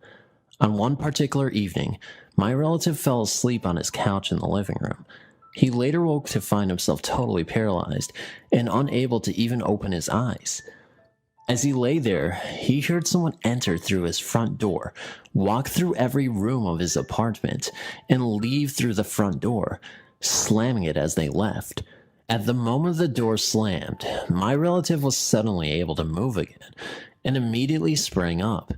On one particular evening, my relative fell asleep on his couch in the living room. He later woke to find himself totally paralyzed and unable to even open his eyes. As he lay there, he heard someone enter through his front door, walk through every room of his apartment, and leave through the front door, slamming it as they left. At the moment the door slammed, my relative was suddenly able to move again and immediately sprang up.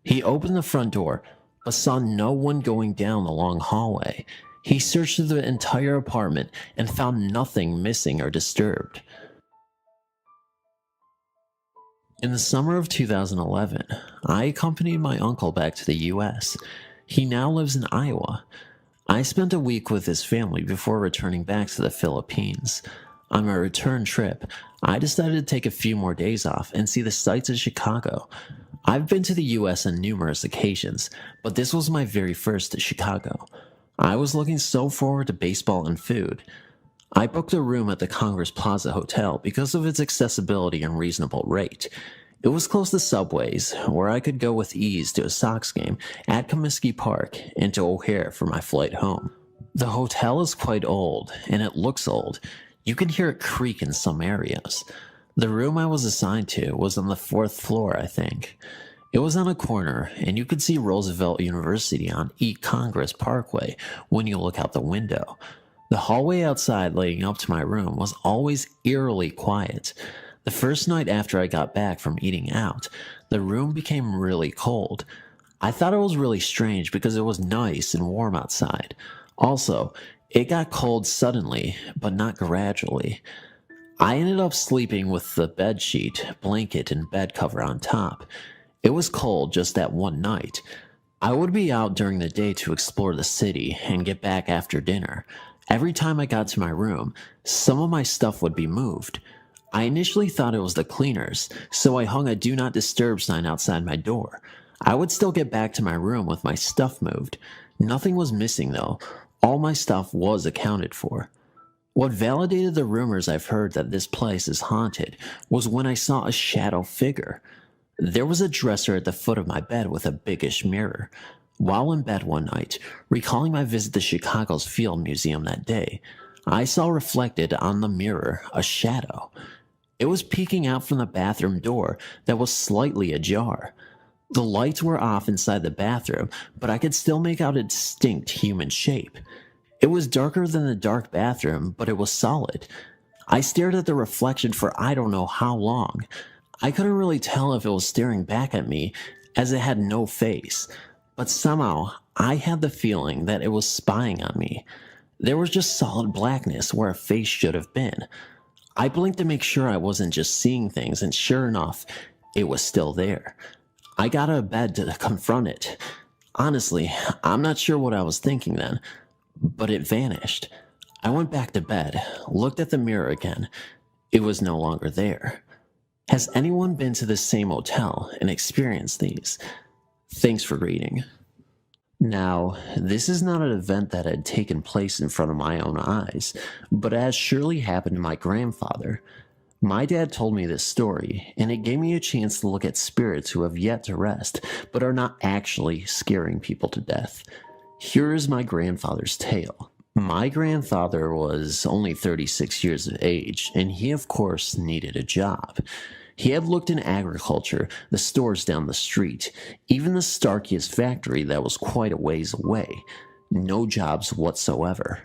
He opened the front door, but saw no one going down the long hallway. He searched through the entire apartment and found nothing missing or disturbed. In the summer of 2011, I accompanied my uncle back to the US. He now lives in Iowa. I spent a week with his family before returning back to the Philippines. On my return trip, I decided to take a few more days off and see the sights of Chicago. I've been to the US on numerous occasions, but this was my very first to Chicago. I was looking so forward to baseball and food. I booked a room at the Congress Plaza Hotel because of its accessibility and reasonable rate. It was close to subways, where I could go with ease to a Sox game at Comiskey Park and to O'Hare for my flight home. The hotel is quite old, and it looks old. You can hear it creak in some areas. The room I was assigned to was on the 4th floor, I think. It was on a corner, and you could see Roosevelt University on East Congress Parkway when you look out the window. The hallway outside leading up to my room was always eerily quiet. The first night after I got back from eating out, the room became really cold. I thought it was really strange because it was nice and warm outside. Also, it got cold suddenly, but not gradually. I ended up sleeping with the bed sheet, blanket, and bed cover on top. It was cold just that one night. I would be out during the day to explore the city and get back after dinner. Every time I got to my room, some of my stuff would be moved. I initially thought it was the cleaners, so I hung a do not disturb sign outside my door. I would still get back to my room with my stuff moved. Nothing was missing though. All my stuff was accounted for. What validated the rumors I've heard that this place is haunted was when I saw a shadow figure. There was a dresser at the foot of my bed with a biggish mirror. While in bed one night, recalling my visit to Chicago's Field Museum that day, I saw reflected on the mirror a shadow. It was peeking out from the bathroom door that was slightly ajar. The lights were off inside the bathroom, but I could still make out a distinct human shape. It was darker than the dark bathroom, but it was solid. I stared at the reflection for I don't know how long. I couldn't really tell if it was staring back at me, as it had no face, but somehow I had the feeling that it was spying on me. There was just solid blackness where a face should have been. I blinked to make sure I wasn't just seeing things, and sure enough, it was still there. I got out of bed to confront it. Honestly, I'm not sure what I was thinking then, but it vanished. I went back to bed, looked at the mirror again. It was no longer there. Has anyone been to this same hotel and experienced these? Thanks for reading. Now, this is not an event that had taken place in front of my own eyes, but it has surely happened to my grandfather. My dad told me this story, and it gave me a chance to look at spirits who have yet to rest, but are not actually scaring people to death. Here is my grandfather's tale. My grandfather was only 36 years of age, and he of course needed a job. He had looked in agriculture, the stores down the street, even the Starkiest factory that was quite a ways away. No jobs whatsoever.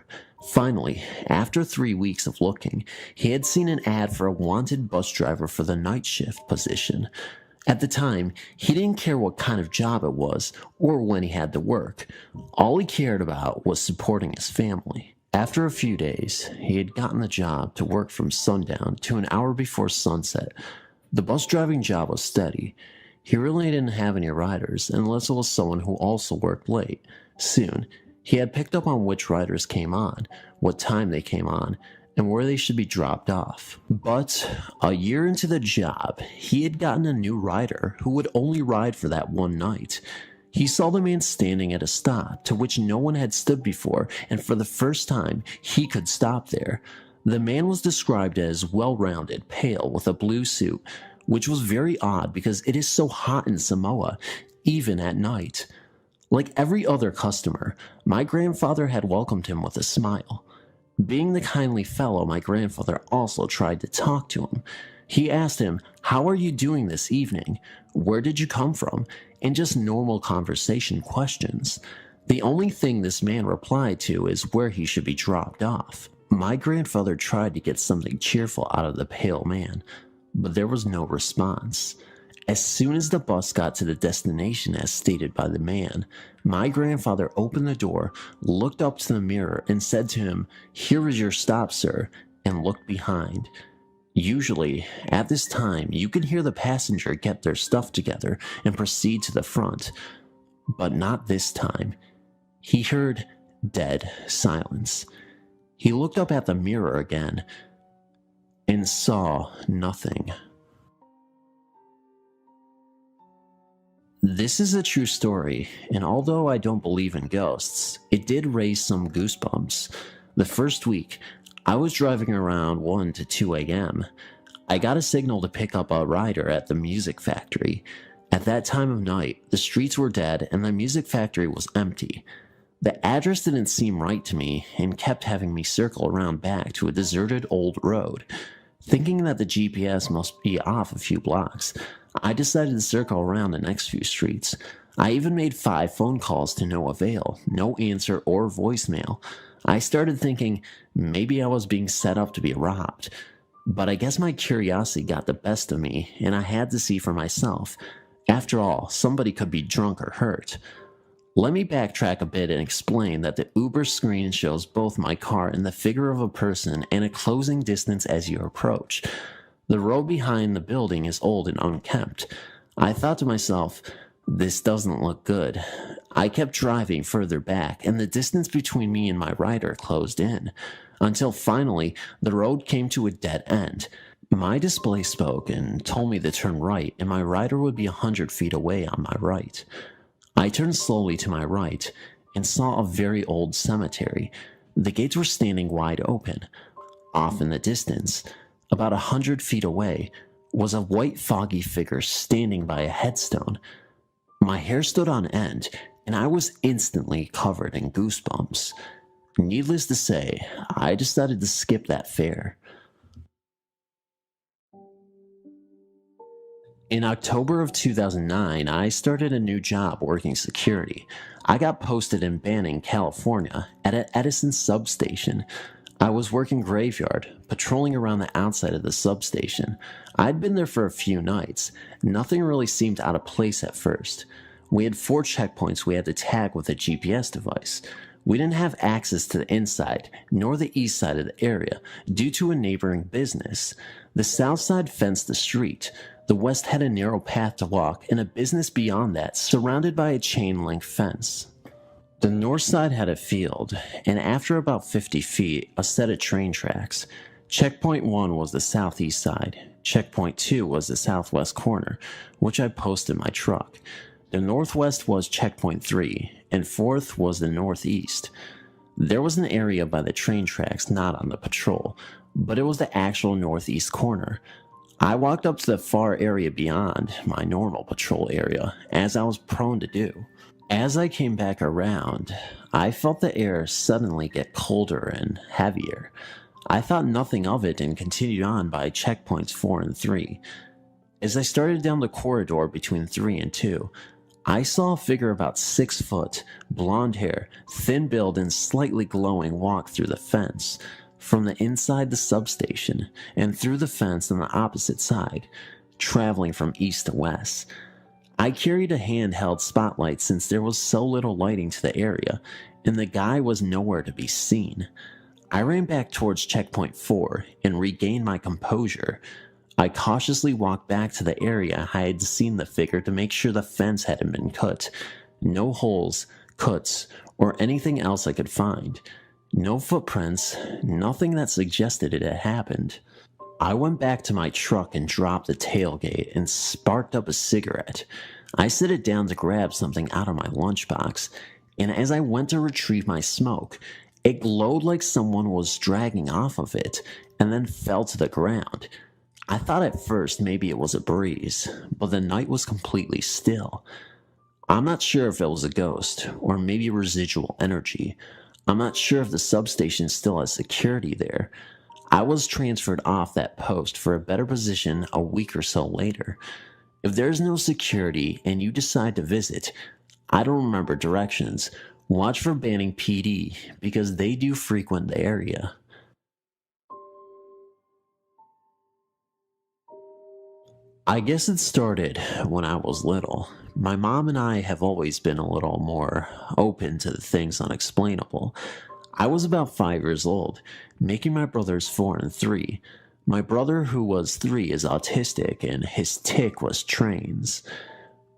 Finally, after 3 weeks of looking, he had seen an ad for a wanted bus driver for the night shift position. At the time, he didn't care what kind of job it was or when he had to work. All he cared about was supporting his family. After a few days, he had gotten the job to work from sundown to an hour before sunset. The bus driving job was steady. He really didn't have any riders unless it was someone who also worked late. Soon, he had picked up on which riders came on, what time they came on, and where they should be dropped off. But a year into the job, he had gotten a new rider who would only ride for that one night. He saw the man standing at a stop to which no one had stood before, and for the first time, he could stop there. The man was described as well-rounded, pale, with a blue suit, which was very odd because it is so hot in Samoa, even at night. Like every other customer, my grandfather had welcomed him with a smile. Being the kindly fellow, my grandfather also tried to talk to him. He asked him, "How are you doing this evening? Where did you come from?" and just normal conversation questions. The only thing this man replied to is where he should be dropped off. My grandfather tried to get something cheerful out of the pale man, but there was no response. As soon as the bus got to the destination as stated by the man, my grandfather opened the door, looked up to the mirror, and said to him, "Here is your stop, sir," and looked behind. Usually, at this time, you can hear the passenger get their stuff together and proceed to the front, but not this time. He heard dead silence. He looked up at the mirror again and saw nothing. This is a true story, and although I don't believe in ghosts, it did raise some goosebumps. The first week, I was driving around 1 to 2 a.m. I got a signal to pick up a rider at the music factory. At that time of night, the streets were dead and the music factory was empty. The address didn't seem right to me and kept having me circle around back to a deserted old road. Thinking that the GPS must be off a few blocks, I decided to circle around the next few streets. I even made 5 phone calls to no avail, no answer or voicemail. I started thinking maybe I was being set up to be robbed. But I guess my curiosity got the best of me and I had to see for myself. After all, somebody could be drunk or hurt. Let me backtrack a bit and explain that the Uber screen shows both my car and the figure of a person and a closing distance as you approach. The road behind the building is old and unkempt. I thought to myself, this doesn't look good. I kept driving further back and the distance between me and my rider closed in, until finally the road came to a dead end. My display spoke and told me to turn right and my rider would be 100 feet away on my right. I turned slowly to my right and saw a very old cemetery. The gates were standing wide open. Off in the distance, about 100 feet away, was a white foggy figure standing by a headstone. My hair stood on end and I was instantly covered in goosebumps. Needless to say, I decided to skip that fare. In October of 2009, I started a new job working security. I got posted in Banning, California, at an Edison substation. I was working graveyard, patrolling around the outside of the substation. I'd been there for a few nights. Nothing really seemed out of place at first. We had 4 checkpoints we had to tag with a GPS device. We didn't have access to the inside, nor the east side of the area, due to a neighboring business. The south side fenced the street. The west had a narrow path to walk and a business beyond that surrounded by a chain-link fence. The north side had a field, and after about 50 feet, a set of train tracks. Checkpoint 1 was the southeast side. Checkpoint 2 was the southwest corner, which I posted my truck. The northwest was checkpoint 3, and fourth was the northeast. There was an area by the train tracks not on the patrol, but it was the actual northeast corner. I walked up to the far area beyond my normal patrol area, as I was prone to do. As I came back around, I felt the air suddenly get colder and heavier. I thought nothing of it and continued on by checkpoints 4 and 3. As I started down the corridor between 3 and 2, I saw a figure about 6 foot, blonde hair, thin build, and slightly glowing walk through the fence, from the inside the substation, and through the fence on the opposite side, traveling from east to west. I carried a handheld spotlight since there was so little lighting to the area, and the guy was nowhere to be seen. I ran back towards checkpoint 4 and regained my composure. I cautiously walked back to the area I had seen the figure to make sure the fence hadn't been cut. No holes, cuts, or anything else I could find. No footprints, nothing that suggested it had happened. I went back to my truck and dropped the tailgate and sparked up a cigarette. I set it down to grab something out of my lunchbox, and as I went to retrieve my smoke, it glowed like someone was dragging off of it and then fell to the ground. I thought at first maybe it was a breeze, but the night was completely still. I'm not sure if it was a ghost or maybe residual energy. I'm not sure if the substation still has security there. I was transferred off that post for a better position a week or so later. If there's no security and you decide to visit, I don't remember directions. Watch for Banning PD because they do frequent the area. I guess it started when I was little. My mom and I have always been a little more open to the things unexplainable. I was about 5 years old, making my brothers 4 and 3. My brother, who was 3, is autistic, and his tic was trains.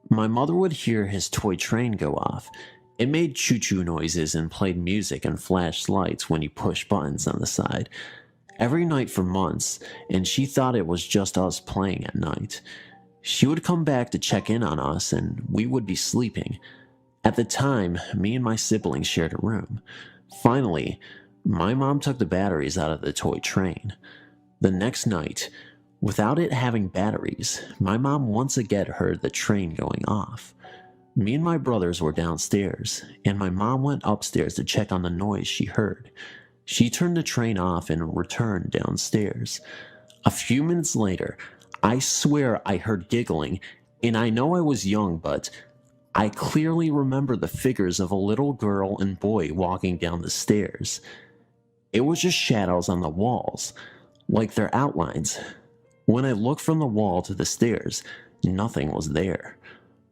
My mother would hear his toy train go off. It made choo-choo noises and played music and flashed lights when you push buttons on the side. Every night for months, and she thought it was just us playing at night. She would come back to check in on us, and we would be sleeping. At the time, me and my siblings shared a room. Finally, my mom took the batteries out of the toy train. The next night, without it having batteries, my mom once again heard the train going off. Me and my brothers were downstairs, and my mom went upstairs to check on the noise she heard. She turned the train off and returned downstairs. A few minutes later, I swear I heard giggling, and I know I was young, but I clearly remember the figures of a little girl and boy walking down the stairs. It was just shadows on the walls, like their outlines. When I looked from the wall to the stairs, nothing was there.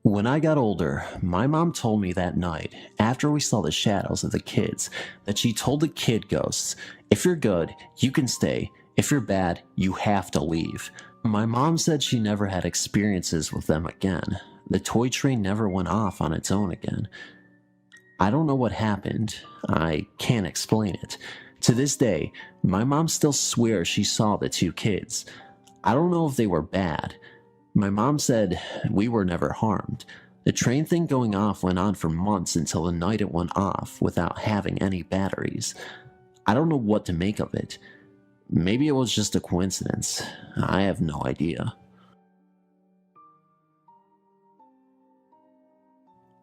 When I got older, my mom told me that night, after we saw the shadows of the kids, that she told the kid ghosts, if you're good, you can stay. If you're bad, you have to leave. My mom said she never had experiences with them again. The toy train never went off on its own again. I don't know what happened. I can't explain it. To this day, my mom still swears she saw the 2 kids. I don't know if they were bad. My mom said we were never harmed. The train thing going off went on for months until the night it went off without having any batteries. I don't know what to make of it. Maybe it was just a coincidence. I have no idea.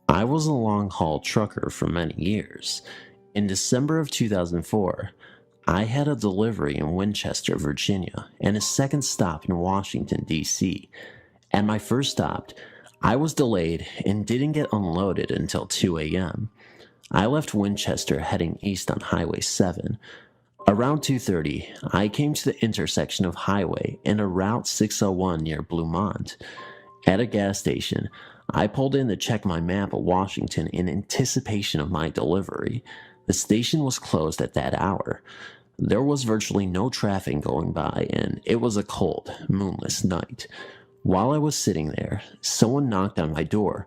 I was a long-haul trucker for many years. In December of 2004, I had a delivery in Winchester, Virginia, and a second stop in Washington, D.C. At my first stop, I was delayed and didn't get unloaded until 2 a.m. I left Winchester heading east on Highway 7. Around 2:30, I came to the intersection of Highway and a Route 601 near Bluemont. At a gas station, I pulled in to check my map of Washington in anticipation of my delivery. The station was closed at that hour. There was virtually no traffic going by, and it was a cold, moonless night. While I was sitting there, someone knocked on my door,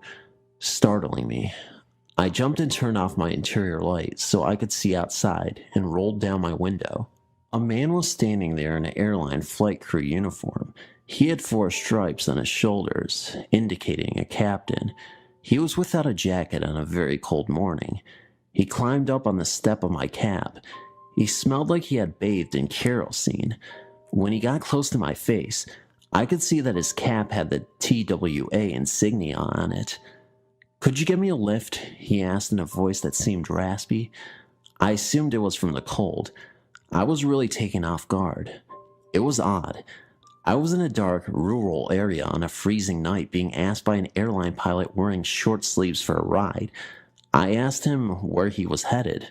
startling me. I jumped and turned off my interior light so I could see outside and rolled down my window. A man was standing there in an airline flight crew uniform. He had 4 stripes on his shoulders, indicating a captain. He was without a jacket on a very cold morning. He climbed up on the step of my cab. He smelled like he had bathed in kerosene. When he got close to my face, I could see that his cap had the TWA insignia on it. "Could you give me a lift?" he asked in a voice that seemed raspy. I assumed it was from the cold. I was really taken off guard. It was odd. I was in a dark, rural area on a freezing night being asked by an airline pilot wearing short sleeves for a ride. I asked him where he was headed.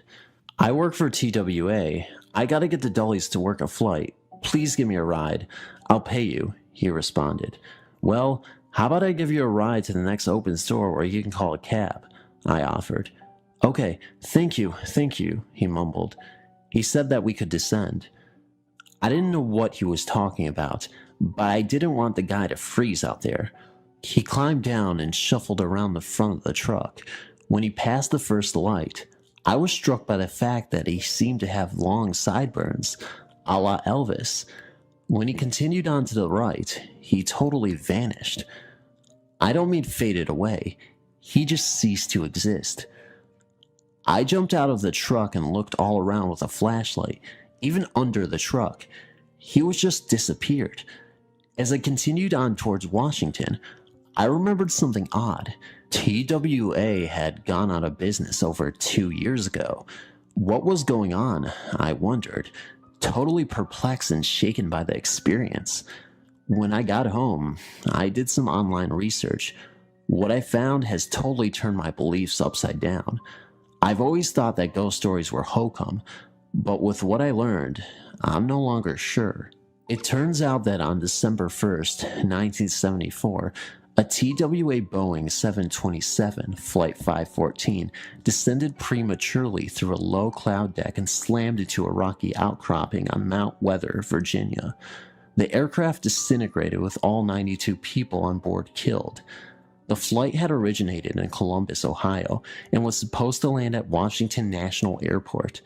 "I work for TWA. I gotta get to Dully's to work a flight. Please give me a ride. I'll pay you," he responded. "Well, how about I give you a ride to the next open store where you can call a cab?" I offered. "Okay, thank you, he mumbled. He said that we could descend. I didn't know what he was talking about, but I didn't want the guy to freeze out there. He climbed down and shuffled around the front of the truck. When he passed the first light, I was struck by the fact that he seemed to have long sideburns, a la Elvis. When he continued on to the right, he totally vanished. I don't mean faded away. He just ceased to exist. I jumped out of the truck and looked all around with a flashlight, even under the truck. He was just disappeared. As I continued on towards Washington, I remembered something odd. TWA had gone out of business over 2 years ago. What was going on, I wondered, totally perplexed and shaken by the experience. When I got home, I did some online research. What I found has totally turned my beliefs upside down. I've always thought that ghost stories were hokum, but with what I learned, I'm no longer sure. It turns out that on December 1st, 1974, a TWA Boeing 727 Flight 514 descended prematurely through a low cloud deck and slammed into a rocky outcropping on Mount Weather, Virginia. The aircraft disintegrated with all 92 people on board killed. The flight had originated in Columbus, Ohio, and was supposed to land at Washington National Airport.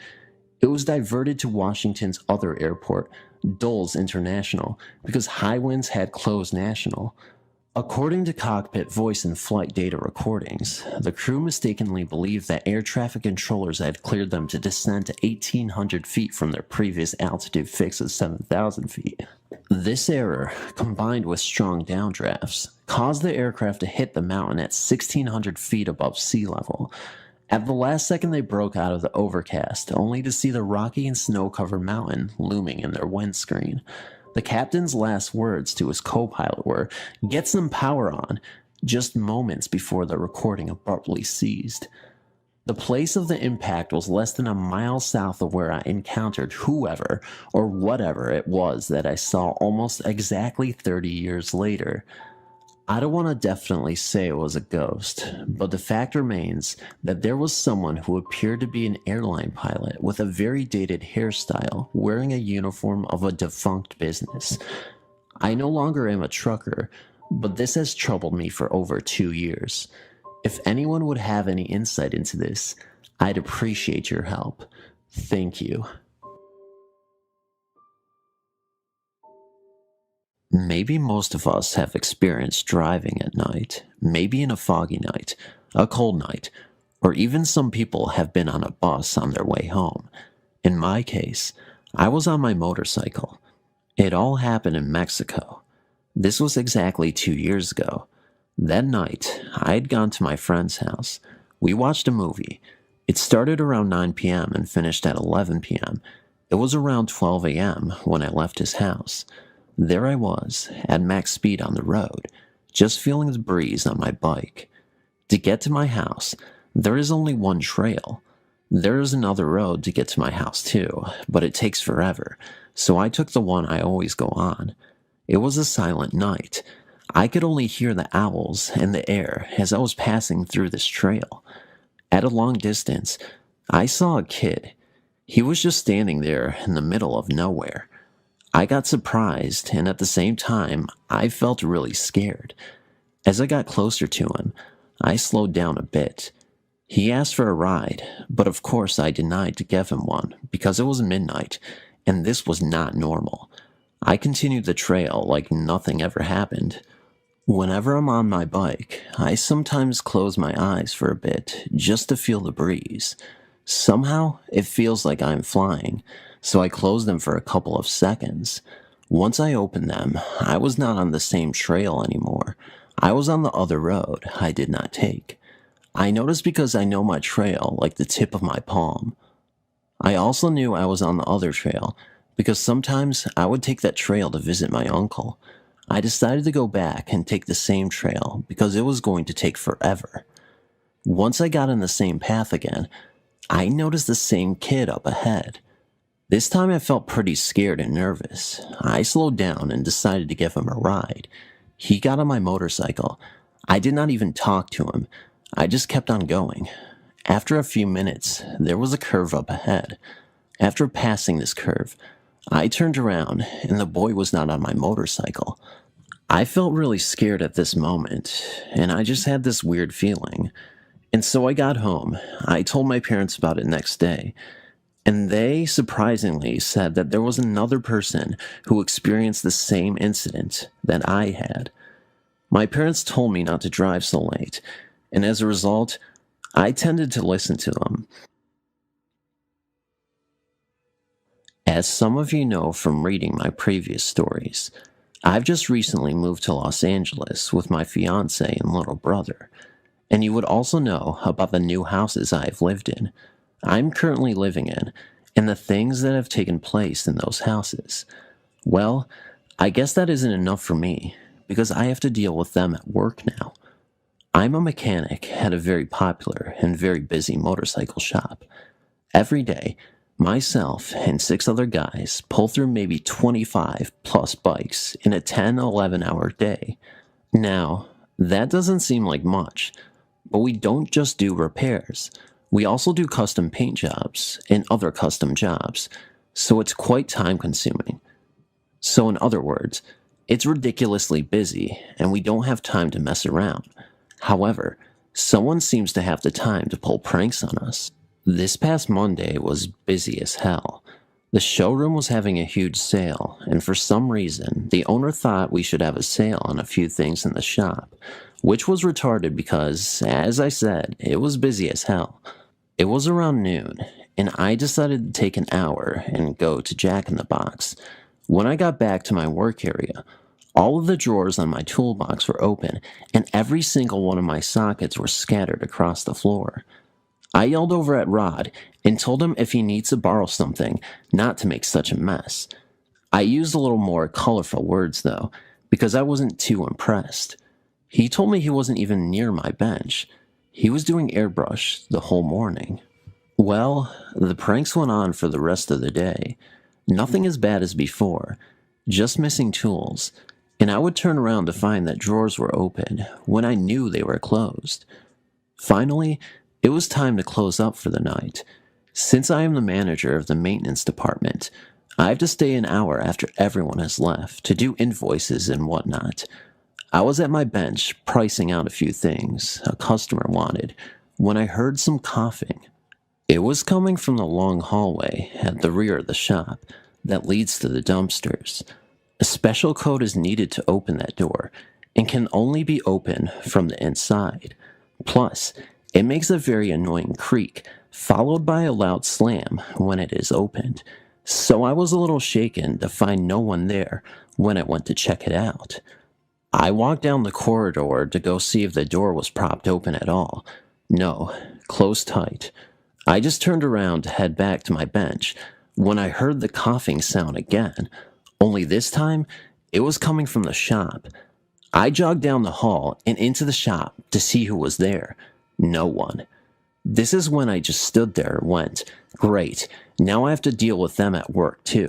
It was diverted to Washington's other airport, Dulles International, because high winds had closed National. According to cockpit voice and flight data recordings, the crew mistakenly believed that air traffic controllers had cleared them to descend to 1,800 feet from their previous altitude fix of 7,000 feet. This error, combined with strong downdrafts, caused the aircraft to hit the mountain at 1,600 feet above sea level. At the last second, they broke out of the overcast, only to see the rocky and snow-covered mountain looming in their windscreen. The captain's last words to his co-pilot were, "Get some power on," just moments before the recording abruptly ceased. The place of the impact was less than a mile south of where I encountered whoever or whatever it was that I saw almost exactly 30 years later. I don't want to definitely say it was a ghost, but the fact remains that there was someone who appeared to be an airline pilot with a very dated hairstyle, wearing a uniform of a defunct business. I no longer am a trucker, but this has troubled me for over 2 years. If anyone would have any insight into this, I'd appreciate your help. Thank you. Maybe most of us have experienced driving at night, maybe in a foggy night, a cold night, or even some people have been on a bus on their way home. In my case, I was on my motorcycle. It all happened in Mexico. This was exactly 2 years ago. That night, I had gone to my friend's house. We watched a movie. It started around 9 p.m. and finished at 11 p.m. It was around 12 a.m. when I left his house. There I was, at max speed on the road, just feeling the breeze on my bike. To get to my house, there is only one trail. There is another road to get to my house too, but it takes forever, so I took the one I always go on. It was a silent night. I could only hear the owls and the air as I was passing through this trail. At a long distance, I saw a kid. He was just standing there in the middle of nowhere. I got surprised, and at the same time, I felt really scared. As I got closer to him, I slowed down a bit. He asked for a ride, but of course I denied to give him one because it was midnight, and this was not normal. I continued the trail like nothing ever happened. Whenever I'm on my bike, I sometimes close my eyes for a bit just to feel the breeze. Somehow, it feels like I'm flying, so I close them for a couple of seconds. Once I opened them, I was not on the same trail anymore. I was on the other road I did not take. I noticed because I know my trail like the tip of my palm. I also knew I was on the other trail because sometimes I would take that trail to visit my uncle. I decided to go back and take the same trail because it was going to take forever. Once I got on the same path again, I noticed the same kid up ahead. This time I felt pretty scared and nervous. I slowed down and decided to give him a ride. He got on my motorcycle. I did not even talk to him. I just kept on going. After a few minutes, there was a curve up ahead. After passing this curve, I turned around and the boy was not on my motorcycle. I felt really scared at this moment, and I just had this weird feeling. And so I got home. I told my parents about it next day, and they surprisingly said that there was another person who experienced the same incident that I had. My parents told me not to drive so late, and as a result, I tended to listen to them. As some of you know from reading my previous stories, I've just recently moved to Los Angeles with my fiance and little brother, and you would also know about the new houses I've lived in, I'm currently living in, and the things that have taken place in those houses. Well, I guess that isn't enough for me, because I have to deal with them at work now. I'm a mechanic at a very popular and very busy motorcycle shop. Every day, myself and 6 other guys pull through maybe 25 plus bikes in a 10-11 hour day. Now, that doesn't seem like much, but we don't just do repairs. We also do custom paint jobs and other custom jobs, so it's quite time consuming. So in other words, it's ridiculously busy and we don't have time to mess around. However, someone seems to have the time to pull pranks on us. This past Monday was busy as hell. The showroom was having a huge sale, and for some reason, the owner thought we should have a sale on a few things in the shop, which was retarded because, as I said, it was busy as hell. It was around noon, and I decided to take an hour and go to Jack in the Box. When I got back to my work area, all of the drawers on my toolbox were open, and every single one of my sockets were scattered across the floor. I yelled over at Rod and told him if he needs to borrow something, not to make such a mess. I used a little more colorful words, though, because I wasn't too impressed. He told me he wasn't even near my bench. He was doing airbrush the whole morning. Well, the pranks went on for the rest of the day. Nothing as bad as before, just missing tools, and I would turn around to find that drawers were open when I knew they were closed. Finally, it was time to close up for the night. Since I am the manager of the maintenance department, I have to stay an hour after everyone has left to do invoices and whatnot. I was at my bench pricing out a few things a customer wanted when I heard some coughing. It was coming from the long hallway at the rear of the shop that leads to the dumpsters. A special code is needed to open that door and can only be opened from the inside. Plus, it makes a very annoying creak, followed by a loud slam when it is opened. So I was a little shaken to find no one there when I went to check it out. I walked down the corridor to go see if the door was propped open at all. No, closed tight. I just turned around to head back to my bench when I heard the coughing sound again, only this time it was coming from the shop. I jogged down the hall and into the shop to see who was there. No one. This is when I just stood there and went, great, now I have to deal with them at work too.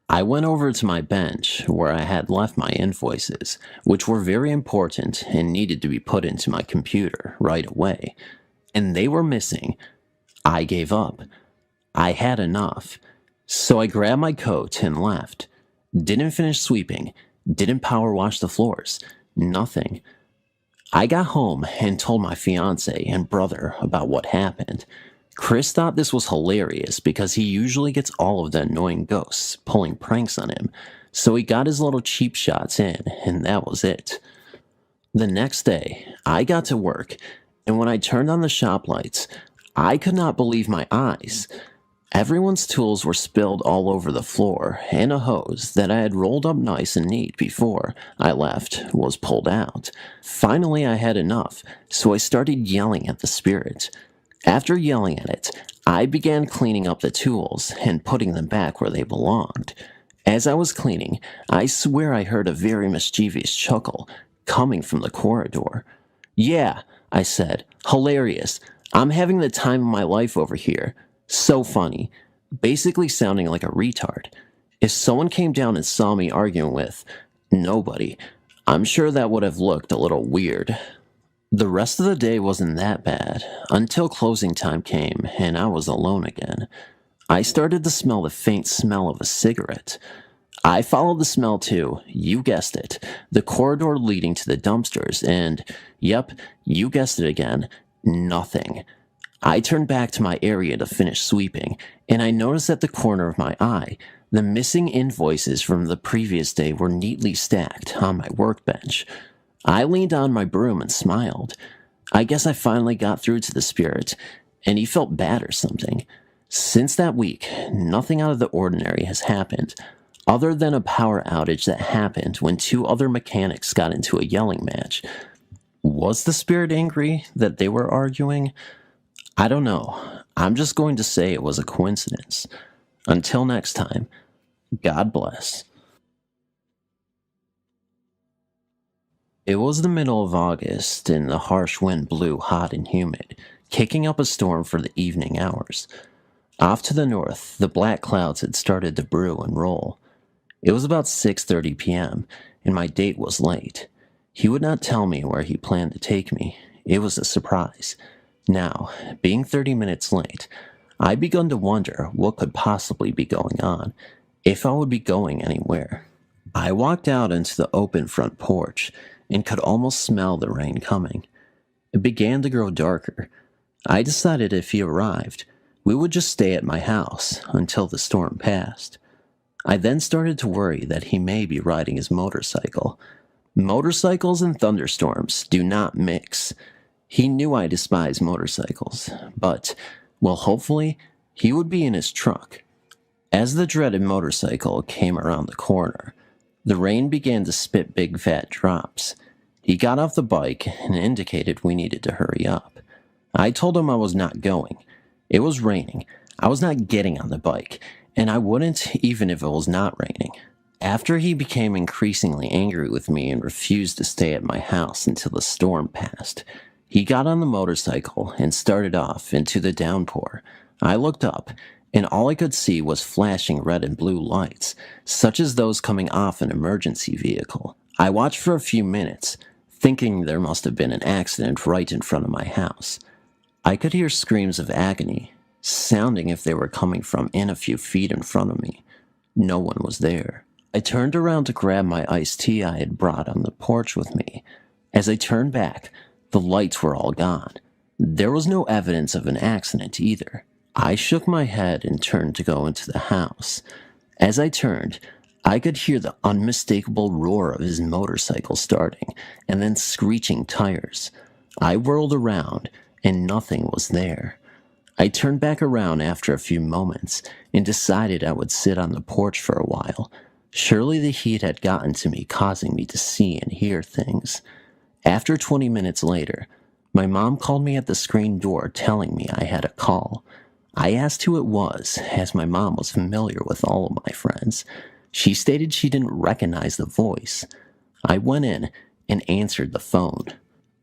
I went over to my bench where I had left my invoices, which were very important and needed to be put into my computer right away, and they were missing. I gave up. I had enough. So I grabbed my coat and left. Didn't finish sweeping, didn't power wash the floors, nothing. I got home and told my fiance and brother about what happened. Chris thought this was hilarious because he usually gets all of the annoying ghosts pulling pranks on him, so he got his little cheap shots in, and that was it. The next day, I got to work, and when I turned on the shop lights, I could not believe my eyes. Everyone's tools were spilled all over the floor, and a hose that I had rolled up nice and neat before I left was pulled out. Finally, I had enough, so I started yelling at the spirit. After yelling at it, I began cleaning up the tools and putting them back where they belonged. As I was cleaning, I swear I heard a very mischievous chuckle coming from the corridor. "Yeah," I said, "hilarious. I'm having the time of my life over here. So funny," basically sounding like a retard. If someone came down and saw me arguing with nobody, I'm sure that would have looked a little weird. The rest of the day wasn't that bad, until closing time came and I was alone again. I started to smell the faint smell of a cigarette. I followed the smell to, you guessed it, the corridor leading to the dumpsters, and, yep, you guessed it again, nothing. I turned back to my area to finish sweeping, and I noticed at the corner of my eye, the missing invoices from the previous day were neatly stacked on my workbench. I leaned on my broom and smiled. I guess I finally got through to the spirit, and he felt bad or something. Since that week, nothing out of the ordinary has happened, other than a power outage that happened when two other mechanics got into a yelling match. Was the spirit angry that they were arguing? I don't know. I'm just going to say it was a coincidence. Until next time, God bless. It was the middle of August, and the harsh wind blew hot and humid, kicking up a storm for the evening hours. Off to the north, the black clouds had started to brew and roll. It was about 6:30 p.m., and my date was late. He would not tell me where he planned to take me. It was a surprise. Now, being 30 minutes late, I begun to wonder what could possibly be going on, if I would be going anywhere. I walked out into the open front porch and could almost smell the rain coming. It began to grow darker. I decided if he arrived, we would just stay at my house until the storm passed. I then started to worry that he may be riding his motorcycle. Motorcycles and thunderstorms do not mix. He knew I despise motorcycles, but, well, hopefully, he would be in his truck. As the dreaded motorcycle came around the corner, the rain began to spit big fat drops. He got off the bike and indicated we needed to hurry up. I told him I was not going. It was raining. I was not getting on the bike, and I wouldn't even if it was not raining. After he became increasingly angry with me and refused to stay at my house until the storm passed, he got on the motorcycle and started off into the downpour. I looked up, and all I could see was flashing red and blue lights, such as those coming off an emergency vehicle. I watched for a few minutes, thinking there must have been an accident right in front of my house. I could hear screams of agony, sounding if they were coming from a few feet in front of me. No one was there. I turned around to grab my iced tea I had brought on the porch with me. As I turned back, the lights were all gone. There was no evidence of an accident either. I shook my head and turned to go into the house. As I turned, I could hear the unmistakable roar of his motorcycle starting and then screeching tires. I whirled around, and nothing was there. I turned back around after a few moments and decided I would sit on the porch for a while. Surely the heat had gotten to me, causing me to see and hear things. After 20 minutes later, my mom called me at the screen door telling me I had a call. I asked who it was, as my mom was familiar with all of my friends. She stated she didn't recognize the voice. I went in and answered the phone.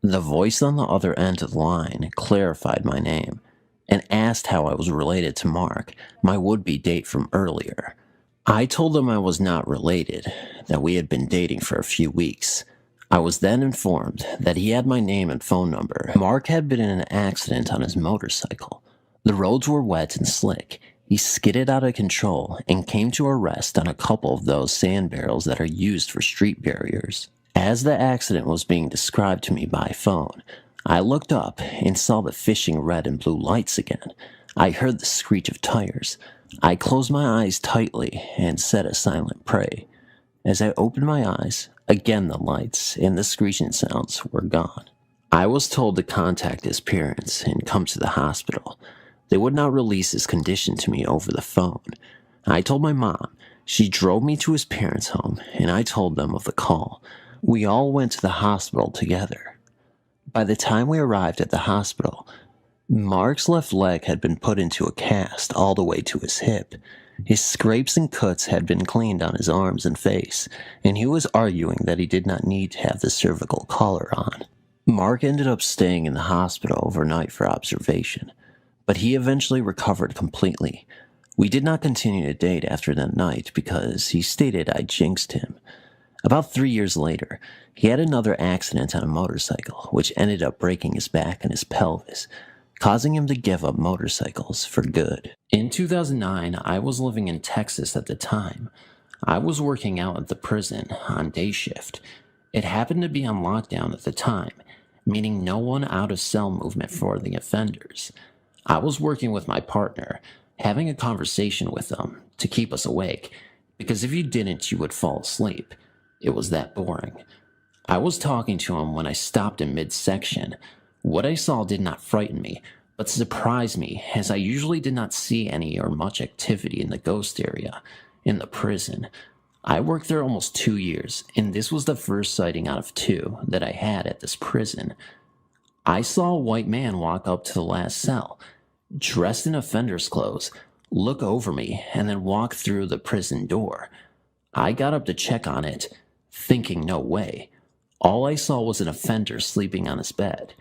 The voice on the other end of the line clarified my name and asked how I was related to Mark, my would-be date from earlier. I told him I was not related, that we had been dating for a few weeks. I was then informed that he had my name and phone number. Mark had been in an accident on his motorcycle. The roads were wet and slick. He skidded out of control and came to a rest on a couple of those sand barrels that are used for street barriers. As the accident was being described to me by phone, I looked up and saw the flashing red and blue lights again. I heard the screech of tires. I closed my eyes tightly and said a silent prayer. As I opened my eyes, again the lights and the screeching sounds were gone. I was told to contact his parents and come to the hospital. They would not release his condition to me over the phone. I told my mom. She drove me to his parents' home, and I told them of the call. We all went to the hospital together. By the time we arrived at the hospital, Mark's left leg had been put into a cast all the way to his hip. His scrapes and cuts had been cleaned on his arms and face, and he was arguing that he did not need to have the cervical collar on. Mark ended up staying in the hospital overnight for observation, but he eventually recovered completely. We did not continue to date after that night because he stated I jinxed him. About 3 years later, he had another accident on a motorcycle, which ended up breaking his back and his pelvis, causing him to give up motorcycles for good. In 2009, I was living in Texas at the time. I was working out at the prison on day shift. It happened to be on lockdown at the time, meaning no one out of cell movement for the offenders. I was working with my partner, having a conversation with them to keep us awake, because if you didn't, you would fall asleep. It was that boring. I was talking to him when I stopped in midsection. What I saw did not frighten me, but surprised me, as I usually did not see any or much activity in the ghost area, in the prison. I worked there almost 2 years, and this was the first sighting out of 2 that I had at this prison. I saw a white man walk up to the last cell, dressed in offender's clothes, look over me, and then walk through the prison door. I got up to check on it, thinking no way. All I saw was an offender sleeping on his bed.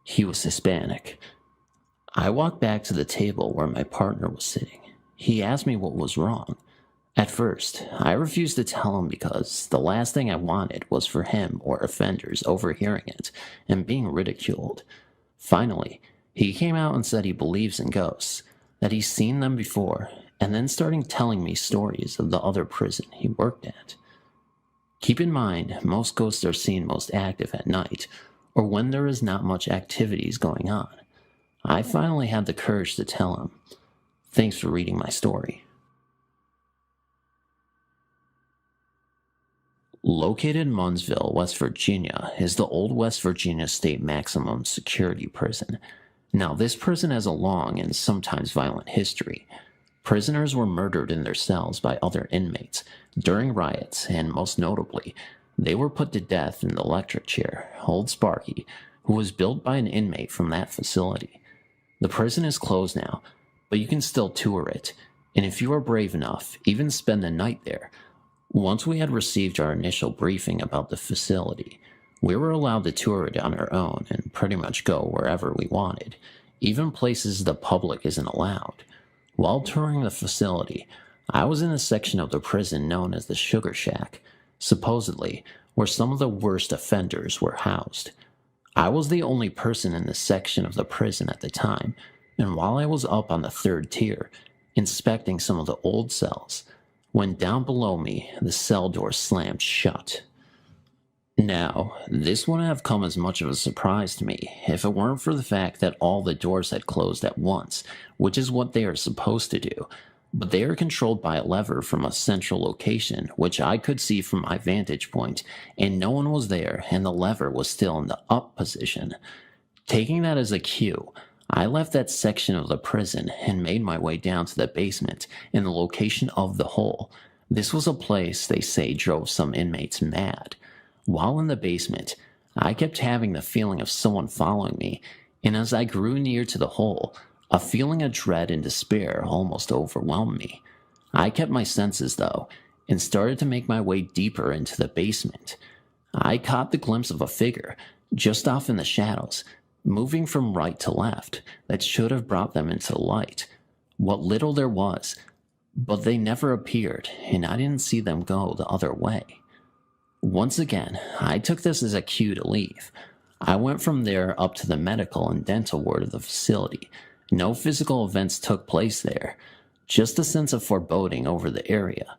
He was Hispanic. I walked back to the table where my partner was sitting. He asked me what was wrong. At first, I refused to tell him because the last thing I wanted was for him or offenders overhearing it and being ridiculed. Finally, he came out and said he believes in ghosts, that he's seen them before, and then started telling me stories of the other prison he worked at. Keep in mind, most ghosts are seen most active at night, or when there is not much activities going on. I finally had the courage to tell him. Thanks for reading my story. Located in Munnsville, West Virginia, is the old West Virginia State Maximum Security Prison. Now, this prison has a long and sometimes violent history. Prisoners were murdered in their cells by other inmates during riots, and most notably, they were put to death in the electric chair, Old Sparky, who was built by an inmate from that facility. The prison is closed now, but you can still tour it, and if you are brave enough, even spend the night there. Once we had received our initial briefing about the facility, we were allowed to tour it on our own and pretty much go wherever we wanted, even places the public isn't allowed. While touring the facility, I was in a section of the prison known as the Sugar Shack, supposedly where some of the worst offenders were housed. I was the only person in this section of the prison at the time, and while I was up on the 3rd tier, inspecting some of the old cells, when down below me, the cell door slammed shut. Now, this wouldn't have come as much of a surprise to me if it weren't for the fact that all the doors had closed at once, which is what they are supposed to do, but they are controlled by a lever from a central location, which I could see from my vantage point, and no one was there, and the lever was still in the up position. Taking that as a cue, I left that section of the prison and made my way down to the basement in the location of the hole. This was a place they say drove some inmates mad. While in the basement, I kept having the feeling of someone following me, and as I grew near to the hole, a feeling of dread and despair almost overwhelmed me. I kept my senses, though, and started to make my way deeper into the basement. I caught the glimpse of a figure, just off in the shadows, moving from right to left, that should have brought them into the light. What little there was, but they never appeared, and I didn't see them go the other way. Once again, I took this as a cue to leave. I went from there up to the medical and dental ward of the facility. No physical events took place there, just a sense of foreboding over the area.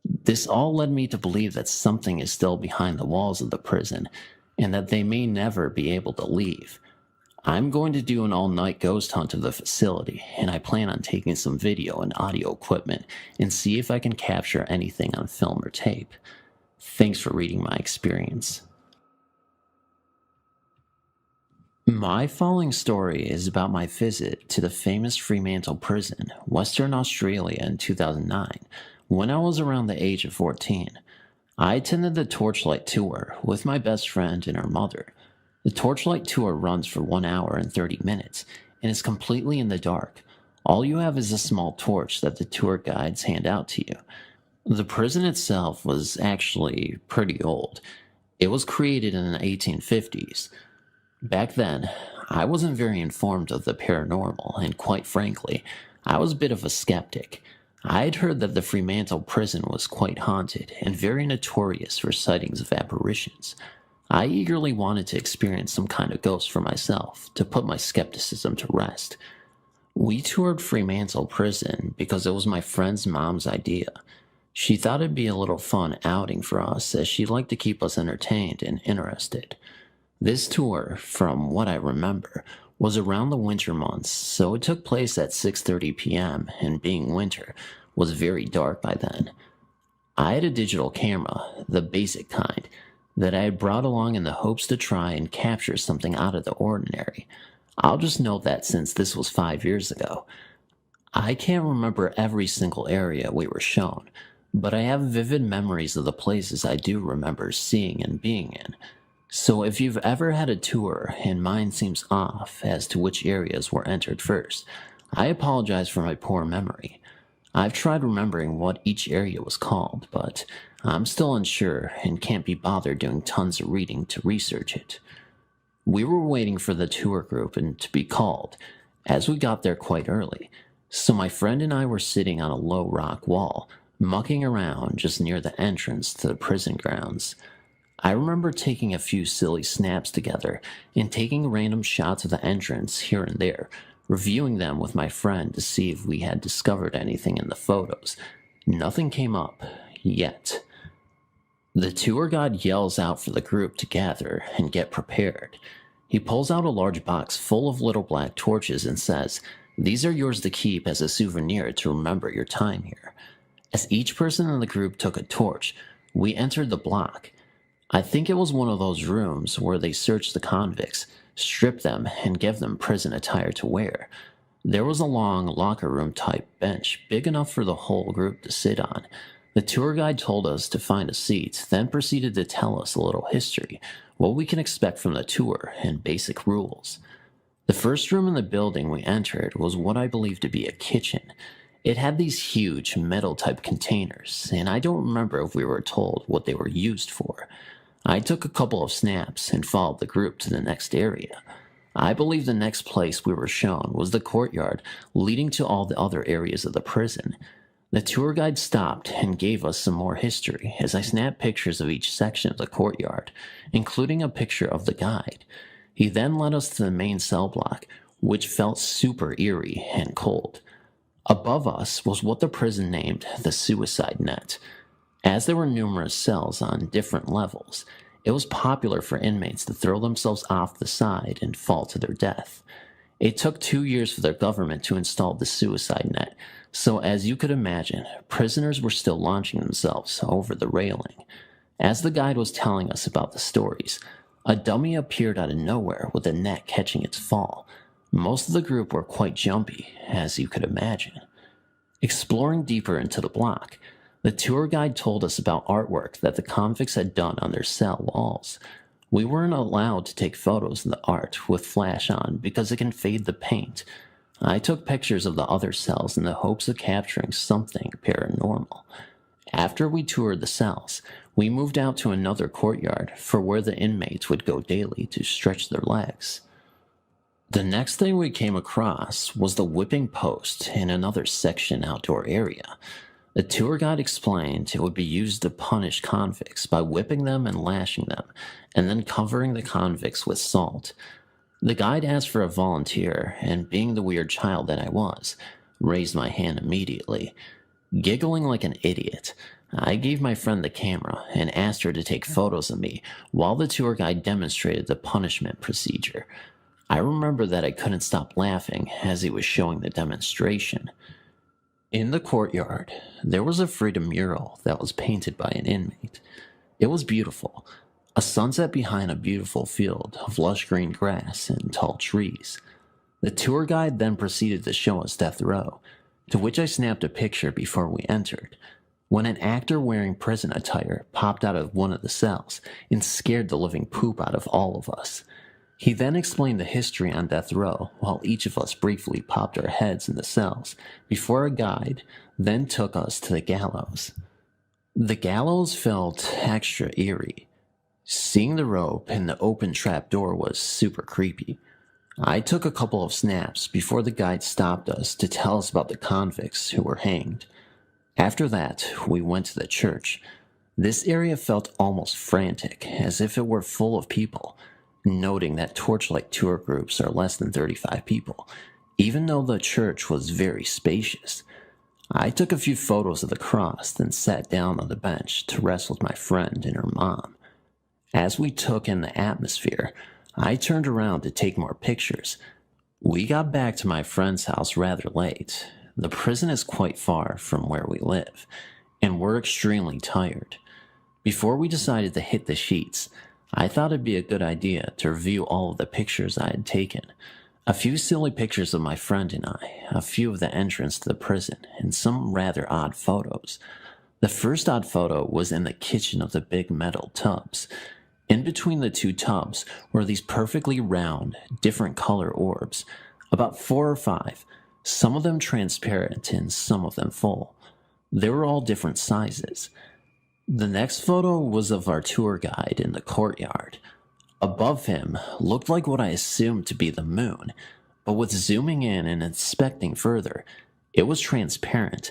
This all led me to believe that something is still behind the walls of the prison and that they may never be able to leave. I'm going to do an all-night ghost hunt of the facility, and I plan on taking some video and audio equipment and see if I can capture anything on film or tape. Thanks for reading my experience. My following story is about my visit to the famous Fremantle prison, Western Australia in 2009, when I was around the age of 14. I attended the Torchlight Tour with my best friend and her mother. The Torchlight Tour runs for 1 hour and 30 minutes and is completely in the dark. All you have is a small torch that the tour guides hand out to you. The prison itself was actually pretty old. It was created in the 1850s. Back then, I wasn't very informed of the paranormal, and quite frankly, I was a bit of a skeptic. I had heard that the Fremantle prison was quite haunted and very notorious for sightings of apparitions. I eagerly wanted to experience some kind of ghost for myself to put my skepticism to rest. We toured Fremantle prison because it was my friend's mom's idea. She thought it'd be a little fun outing for us as she liked to keep us entertained and interested. This tour, from what I remember, was around the winter months, so it took place at 6:30 p.m., and being winter, was very dark by then. I had a digital camera, the basic kind, that I had brought along in the hopes to try and capture something out of the ordinary. I'll just note that since this was 5 years ago, I can't remember every single area we were shown, but I have vivid memories of the places I do remember seeing and being in. So if you've ever had a tour and mine seems off as to which areas were entered first, I apologize for my poor memory. I've tried remembering what each area was called, but I'm still unsure and can't be bothered doing tons of reading to research it. We were waiting for the tour group and to be called, as we got there quite early, so my friend and I were sitting on a low rock wall, mucking around just near the entrance to the prison grounds. I remember taking a few silly snaps together and taking random shots of the entrance here and there, reviewing them with my friend to see if we had discovered anything in the photos. Nothing came up, yet. The tour guide yells out for the group to gather and get prepared. He pulls out a large box full of little black torches and says, "These are yours to keep as a souvenir to remember your time here." As each person in the group took a torch, we entered the block. I think it was one of those rooms where they search the convicts, strip them, and give them prison attire to wear. There was a long locker room type bench, big enough for the whole group to sit on. The tour guide told us to find a seat, then proceeded to tell us a little history, what we can expect from the tour, and basic rules. The first room in the building we entered was what I believe to be a kitchen. It had these huge metal type containers, and I don't remember if we were told what they were used for. I took a couple of snaps and followed the group to the next area. I believe the next place we were shown was the courtyard leading to all the other areas of the prison. The tour guide stopped and gave us some more history as I snapped pictures of each section of the courtyard, including a picture of the guide. He then led us to the main cell block, which felt super eerie and cold. Above us was what the prison named the suicide net. As there were numerous cells on different levels, it was popular for inmates to throw themselves off the side and fall to their death. It took 2 years for their government to install the suicide net, so as you could imagine, prisoners were still launching themselves over the railing. As the guide was telling us about the stories, a dummy appeared out of nowhere with a net catching its fall. Most of the group were quite jumpy, as you could imagine. Exploring deeper into the block, the tour guide told us about artwork that the convicts had done on their cell walls. We weren't allowed to take photos of the art with flash on because it can fade the paint. I took pictures of the other cells in the hopes of capturing something paranormal. After we toured the cells, we moved out to another courtyard for where the inmates would go daily to stretch their legs. The next thing we came across was the whipping post in another section outdoor area. The tour guide explained it would be used to punish convicts by whipping them and lashing them, and then covering the convicts with salt. The guide asked for a volunteer, and being the weird child that I was, raised my hand immediately. Giggling like an idiot, I gave my friend the camera and asked her to take photos of me while the tour guide demonstrated the punishment procedure. I remember that I couldn't stop laughing as he was showing the demonstration. In the courtyard, there was a freedom mural that was painted by an inmate. It was beautiful, a sunset behind a beautiful field of lush green grass and tall trees. The tour guide then proceeded to show us death row, to which I snapped a picture before we entered, when an actor wearing prison attire popped out of one of the cells and scared the living poop out of all of us. He then explained the history on death row while each of us briefly popped our heads in the cells before a guide then took us to the gallows. The gallows felt extra eerie. Seeing the rope and the open trap door was super creepy. I took a couple of snaps before the guide stopped us to tell us about the convicts who were hanged. After that, we went to the church. This area felt almost frantic, as if it were full of people, noting that torchlight tour groups are less than 35 people, even though the church was very spacious. I took a few photos of the cross, then sat down on the bench to rest with my friend and her mom. As we took in the atmosphere, I turned around to take more pictures. We got back to my friend's house rather late. The prison is quite far from where we live, and we're extremely tired. Before we decided to hit the sheets, I thought it'd be a good idea to review all of the pictures I had taken. A few silly pictures of my friend and I, a few of the entrance to the prison, and some rather odd photos. The first odd photo was in the kitchen of the big metal tubs. In between the two tubs were these perfectly round, different color orbs, about 4 or 5, some of them transparent and some of them full. They were all different sizes. The next photo was of our tour guide in the courtyard. Above him looked like what I assumed to be the moon, but with zooming in and inspecting further, it was transparent.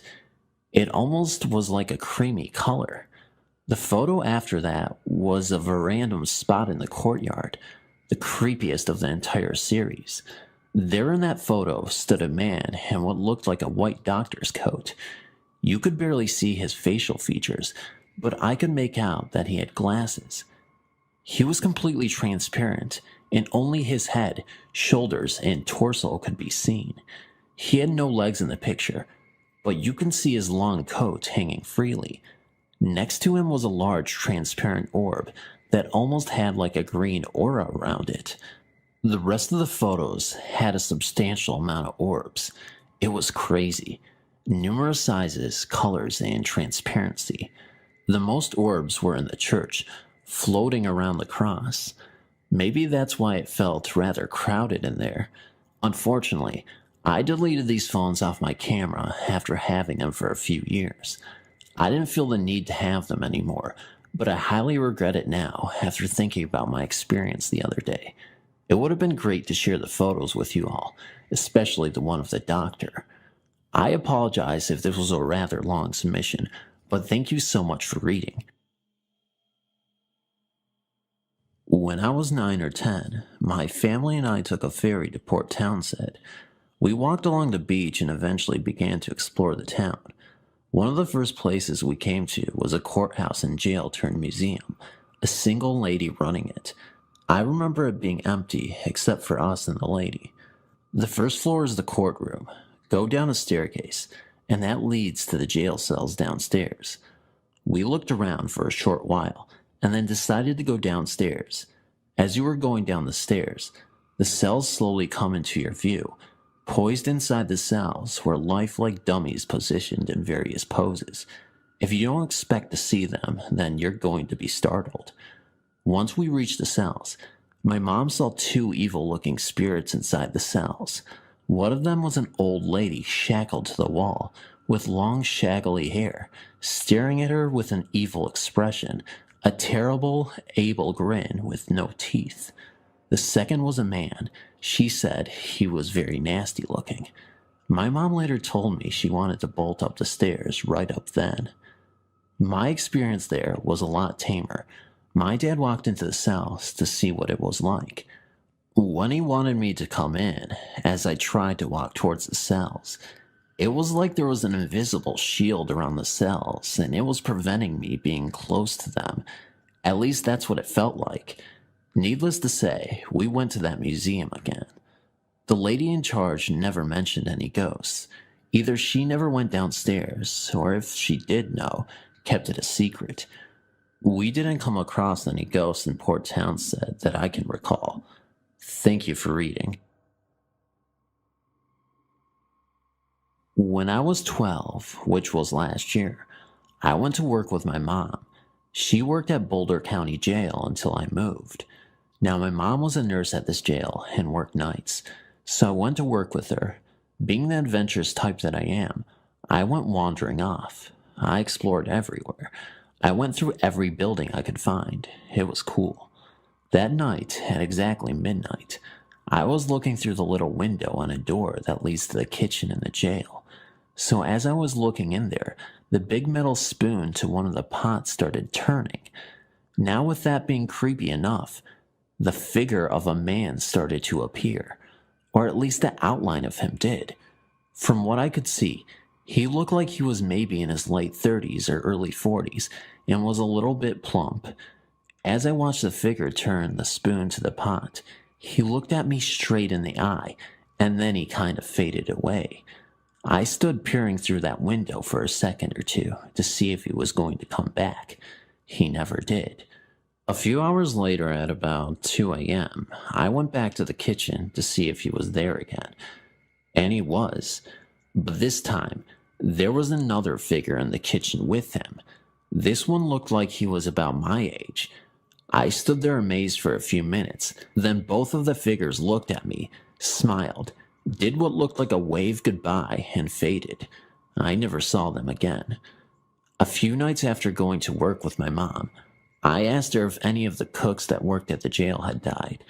It almost was like a creamy color. The photo after that was of a random spot in the courtyard, the creepiest of the entire series. There in that photo stood a man in what looked like a white doctor's coat. You could barely see his facial features, but I could make out that he had glasses. He was completely transparent, and only his head, shoulders, and torso could be seen. He had no legs in the picture, but you can see his long coat hanging freely. Next to him was a large transparent orb that almost had like a green aura around it. The rest of the photos had a substantial amount of orbs. It was crazy. Numerous sizes, colors, and transparency. The most orbs were in the church, floating around the cross. Maybe that's why it felt rather crowded in there. Unfortunately, I deleted these phones off my camera after having them for a few years. I didn't feel the need to have them anymore, but I highly regret it now after thinking about my experience the other day. It would have been great to share the photos with you all, especially the one of the doctor. I apologize if this was a rather long submission, but thank you so much for reading. When I was 9 or 10, my family and I took a ferry to Port Townsend. We walked along the beach and eventually began to explore the town. One of the first places we came to was a courthouse and jail turned museum, a single lady running it. I remember it being empty except for us and the lady. The first floor is the courtroom. Go down a staircase, and that leads to the jail cells downstairs. We looked around for a short while, and then decided to go downstairs. As you were going down the stairs, the cells slowly come into your view. Poised inside the cells were lifelike dummies positioned in various poses. If you don't expect to see them, then you're going to be startled. Once we reached the cells, my mom saw 2 evil-looking spirits inside the cells. One of them was an old lady shackled to the wall, with long shaggly hair, staring at her with an evil expression, a terrible, able grin with no teeth. The second was a man. She said he was very nasty looking. My mom later told me she wanted to bolt up the stairs right up then. My experience there was a lot tamer. My dad walked into the cells to see what it was like. When he wanted me to come in, as I tried to walk towards the cells, It was like there was an invisible shield around the cells, and it was preventing me being close to them. At least that's what it felt like. Needless to say, we went to that museum again. The lady in charge never mentioned any ghosts. Either she never went downstairs, or if she did know, kept it a secret. We didn't come across any ghosts in Port Townsend that I can recall. Thank you for reading. When I was 12, which was last year, I went to work with my mom. She worked at Boulder County Jail until I moved. Now, my mom was a nurse at this jail and worked nights, so I went to work with her. Being the adventurous type that I am, I went wandering off. I explored everywhere. I went through every building I could find. It was cool. That night, at exactly midnight, I was looking through the little window on a door that leads to the kitchen in the jail. So as I was looking in there, the big metal spoon to one of the pots started turning. Now, with that being creepy enough, the figure of a man started to appear, or at least the outline of him did. From what I could see, he looked like he was maybe in his late 30s or early 40s and was a little bit plump. As I watched the figure turn the spoon to the pot, he looked at me straight in the eye, and then he kind of faded away. I stood peering through that window for a second or two to see if he was going to come back. He never did. A few hours later, at about 2 a.m., I went back to the kitchen to see if he was there again. And he was. But this time, there was another figure in the kitchen with him. This one looked like he was about my age. I stood there amazed for a few minutes. Then both of the figures looked at me, smiled, did what looked like a wave goodbye, and faded. I never saw them again. A few nights after going to work with my mom, I asked her if any of the cooks that worked at the jail had died.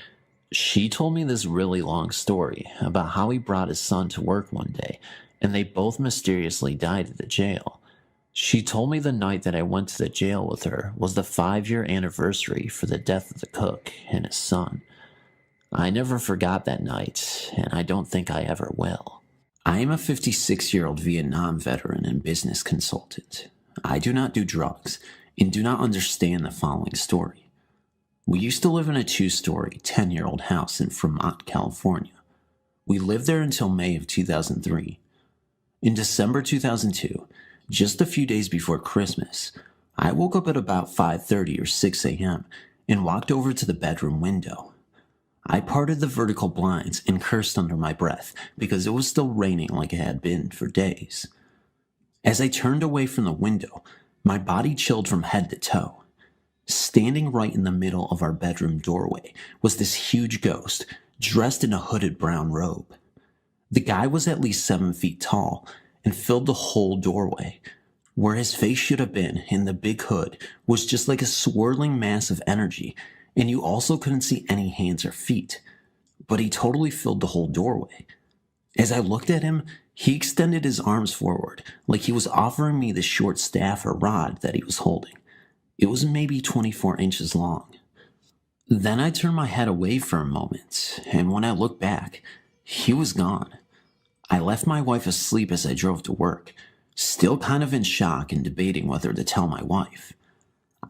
She told me this really long story about how he brought his son to work one day, and they both mysteriously died at the jail. She told me the night that I went to the jail with her was the 5-year anniversary for the death of the cook and his son. I never forgot that night, and I don't think I ever will. I am a 56-year-old Vietnam veteran and business consultant. I do not do drugs and do not understand the following story. We used to live in a 2-story, 10-year-old house in Fremont, California. We lived there until May of 2003. In December 2002, just a few days before Christmas, I woke up at about 5:30 or 6 a.m. and walked over to the bedroom window. I parted the vertical blinds and cursed under my breath because it was still raining like it had been for days. As I turned away from the window, my body chilled from head to toe. Standing right in the middle of our bedroom doorway was this huge ghost, dressed in a hooded brown robe. The guy was at least 7 feet tall and filled the whole doorway. Where his face should have been in the big hood was just like a swirling mass of energy, and you also couldn't see any hands or feet. But he totally filled the whole doorway. As I looked at him, he extended his arms forward like he was offering me the short staff or rod that he was holding. It was maybe 24 inches long. Then I turned my head away for a moment, and when I looked back, he was gone. I left my wife asleep as I drove to work, still kind of in shock and debating whether to tell my wife.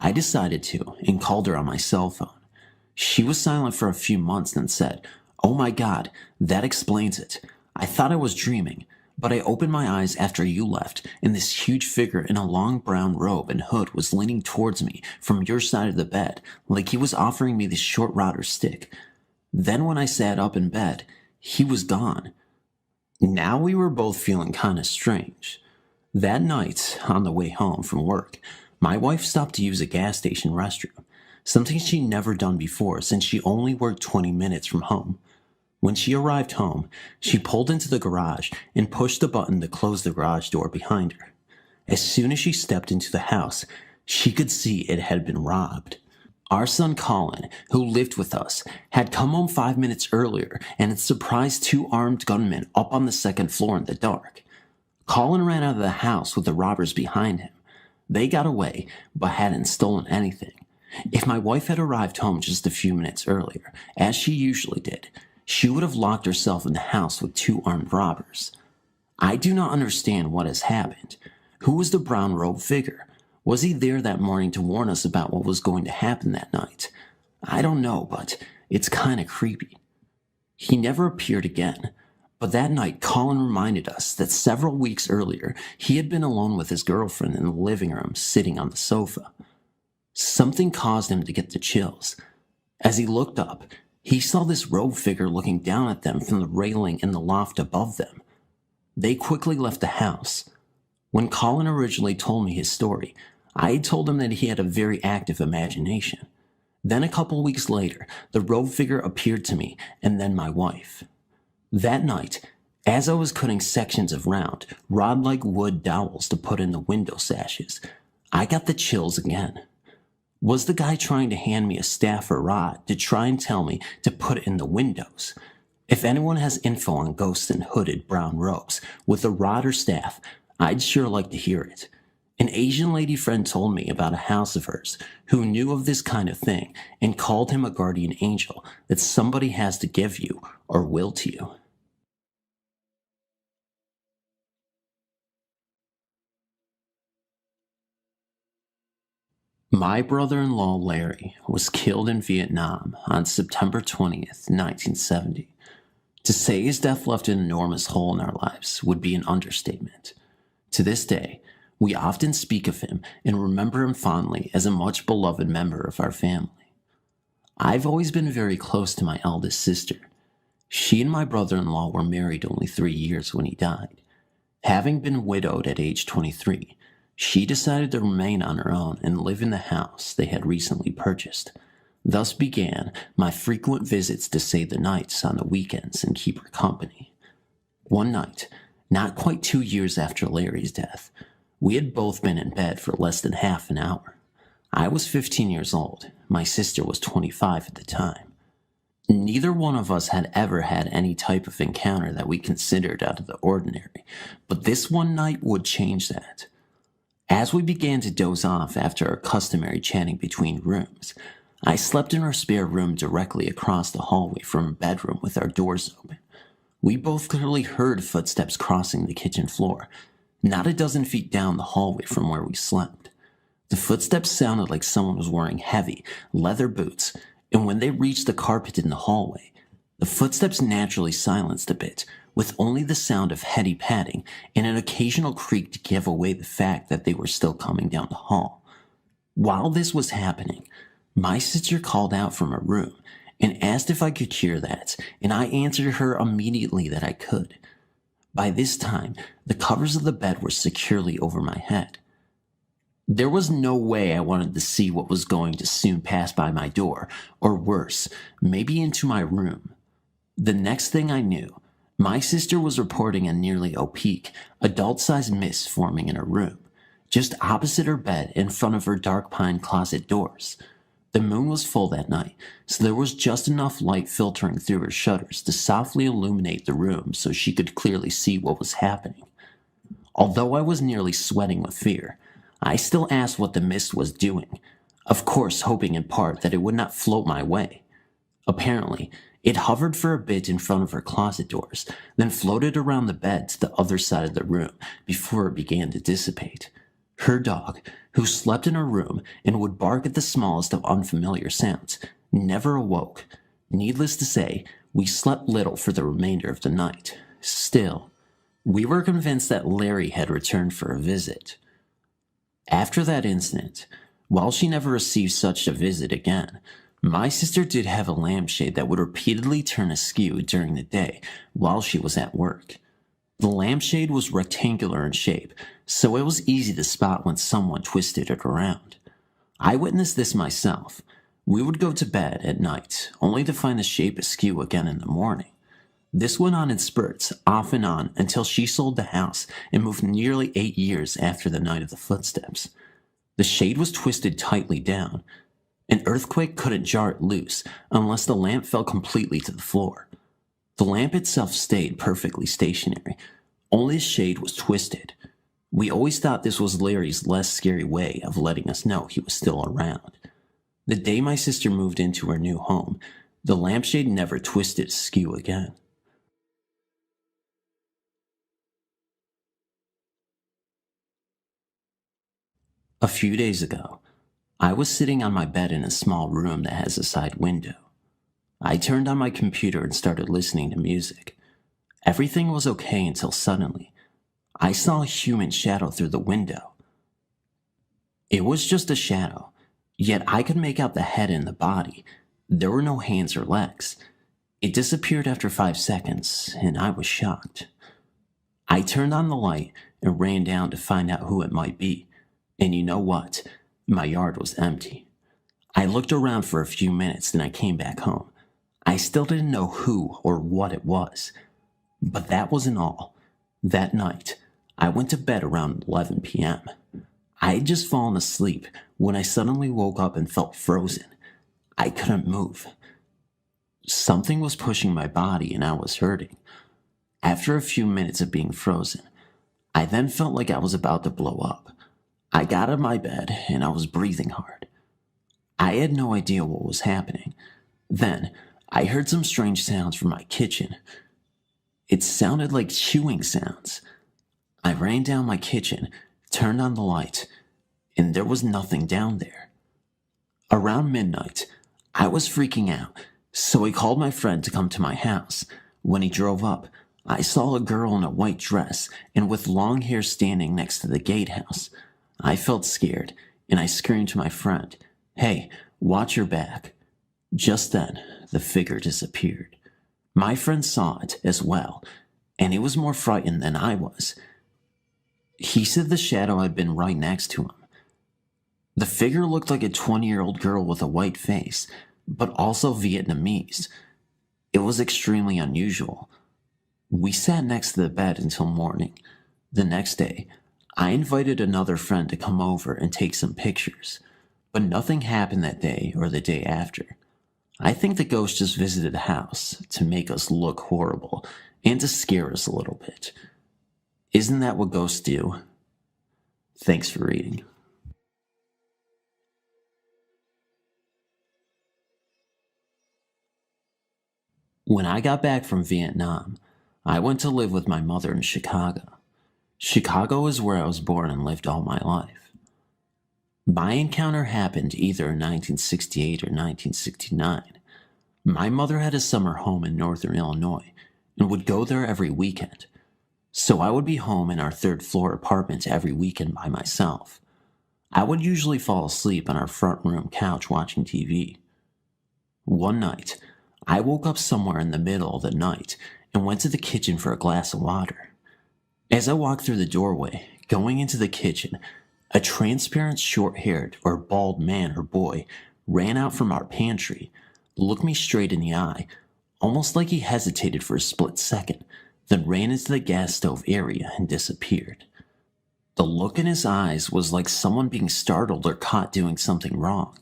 I decided to and called her on my cell phone. She was silent for a few months, then said, "Oh my God, that explains it. I thought I was dreaming, but I opened my eyes after you left, and this huge figure in a long brown robe and hood was leaning towards me from your side of the bed, like he was offering me this short rod or stick. Then when I sat up in bed, he was gone." Now we were both feeling kind of strange. That night, on the way home from work, my wife stopped to use a gas station restroom, something she'd never done before since she only worked 20 minutes from home. When she arrived home, she pulled into the garage and pushed the button to close the garage door behind her. As soon as she stepped into the house, she could see it had been robbed. Our son Colin, who lived with us, had come home 5 minutes earlier and had surprised 2 armed gunmen up on the 2nd floor in the dark. Colin ran out of the house with the robbers behind him. They got away, but hadn't stolen anything. If my wife had arrived home just a few minutes earlier, as she usually did, she would have locked herself in the house with 2 armed robbers. I do not understand what has happened. Who was the brown robe figure? Was he there that morning to warn us about what was going to happen that night? I don't know, but it's kind of creepy. He never appeared again, but that night Colin reminded us that several weeks earlier he had been alone with his girlfriend in the living room sitting on the sofa. Something caused him to get the chills. As he looked up, he saw this robed figure looking down at them from the railing in the loft above them. They quickly left the house. When Colin originally told me his story, I had told him that he had a very active imagination. Then a couple weeks later, the robed figure appeared to me and then my wife. That night, as I was cutting sections of round, rod-like wood dowels to put in the window sashes, I got the chills again. Was the guy trying to hand me a staff or rod to try and tell me to put it in the windows? If anyone has info on ghosts in hooded brown robes with a rod or staff, I'd sure like to hear it. An Asian lady friend told me about a house of hers who knew of this kind of thing and called him a guardian angel that somebody has to give you or will to you. My brother-in-law Larry was killed in Vietnam on September 20th, 1970. To say his death left an enormous hole in our lives would be an understatement. To this day, we often speak of him and remember him fondly as a much beloved member of our family. I've always been very close to my eldest sister. She and my brother-in-law were married only 3 years when he died. Having been widowed at age 23, she decided to remain on her own and live in the house they had recently purchased. Thus began my frequent visits to stay the nights on the weekends and keep her company. One night, not quite 2 years after Larry's death, we had both been in bed for less than half an hour. I was 15 years old. My sister was 25 at the time. Neither one of us had ever had any type of encounter that we considered out of the ordinary, but this one night would change that. As we began to doze off after our customary chatting between rooms, I slept in our spare room directly across the hallway from our bedroom with our doors open. We both clearly heard footsteps crossing the kitchen floor, not a dozen feet down the hallway from where we slept. The footsteps sounded like someone was wearing heavy, leather boots, and when they reached the carpet in the hallway, the footsteps naturally silenced a bit, with only the sound of heady padding and an occasional creak to give away the fact that they were still coming down the hall. While this was happening, my sister called out from her room and asked if I could hear that, and I answered her immediately that I could. By this time, the covers of the bed were securely over my head. There was no way I wanted to see what was going to soon pass by my door, or worse, maybe into my room. The next thing I knew, my sister was reporting a nearly opaque, adult-sized mist forming in her room, just opposite her bed in front of her dark pine closet doors. The moon was full that night, so there was just enough light filtering through her shutters to softly illuminate the room so she could clearly see what was happening. Although I was nearly sweating with fear, I still asked what the mist was doing, of course hoping in part that it would not float my way. Apparently, it hovered for a bit in front of her closet doors, then floated around the bed to the other side of the room before it began to dissipate. Her dog, who slept in her room and would bark at the smallest of unfamiliar sounds, never awoke. Needless to say, we slept little for the remainder of the night. Still, we were convinced that Larry had returned for a visit. After that incident, while she never received such a visit again, my sister did have a lampshade that would repeatedly turn askew during the day while she was at work. The lampshade was rectangular in shape, so it was easy to spot when someone twisted it around. I witnessed this myself. We would go to bed at night, only to find the shape askew again in the morning. This went on in spurts, off and on, until she sold the house and moved nearly 8 years after the night of the footsteps. The shade was twisted tightly down. An earthquake couldn't jar it loose unless the lamp fell completely to the floor. The lamp itself stayed perfectly stationary, only the shade was twisted. We always thought this was Larry's less scary way of letting us know he was still around. The day my sister moved into her new home, the lampshade never twisted askew again. A few days ago, I was sitting on my bed in a small room that has a side window. I turned on my computer and started listening to music. Everything was okay until suddenly, I saw a human shadow through the window. It was just a shadow, yet I could make out the head and the body. There were no hands or legs. It disappeared after 5 seconds, and I was shocked. I turned on the light and ran down to find out who it might be. And you know what? My yard was empty. I looked around for a few minutes, then I came back home. I still didn't know who or what it was. But that wasn't all. That night, I went to bed around 11 p.m. I had just fallen asleep when I suddenly woke up and felt frozen. I couldn't move. Something was pushing my body and I was hurting. After a few minutes of being frozen, I then felt like I was about to blow up. I got out of my bed and I was breathing hard. I had no idea what was happening. Then, I heard some strange sounds from my kitchen. It sounded like chewing sounds. I ran down my kitchen, turned on the light, and there was nothing down there. Around midnight, I was freaking out, so I called my friend to come to my house. When he drove up, I saw a girl in a white dress and with long hair standing next to the gatehouse. I felt scared, and I screamed to my friend, "Hey, watch your back." Just then, the figure disappeared. My friend saw it as well, and he was more frightened than I was. He said the shadow had been right next to him. The figure looked like a 20-year-old girl with a white face, but also Vietnamese. It was extremely unusual. We sat next to the bed until morning. The next day, I invited another friend to come over and take some pictures, but nothing happened that day or the day after. I think the ghost just visited the house to make us look horrible and to scare us a little bit. Isn't that what ghosts do? Thanks for reading. When I got back from Vietnam, I went to live with my mother in Chicago. Chicago is where I was born and lived all my life. My encounter happened either in 1968 or 1969. My mother had a summer home in northern Illinois and would go there every weekend. So I would be home in our third-floor apartment every weekend by myself. I would usually fall asleep on our front room couch watching TV. One night, I woke up somewhere in the middle of the night and went to the kitchen for a glass of water. As I walked through the doorway, going into the kitchen, a transparent short-haired or bald man or boy ran out from our pantry, looked me straight in the eye, almost like he hesitated for a split second, then ran into the gas stove area and disappeared. The look in his eyes was like someone being startled or caught doing something wrong.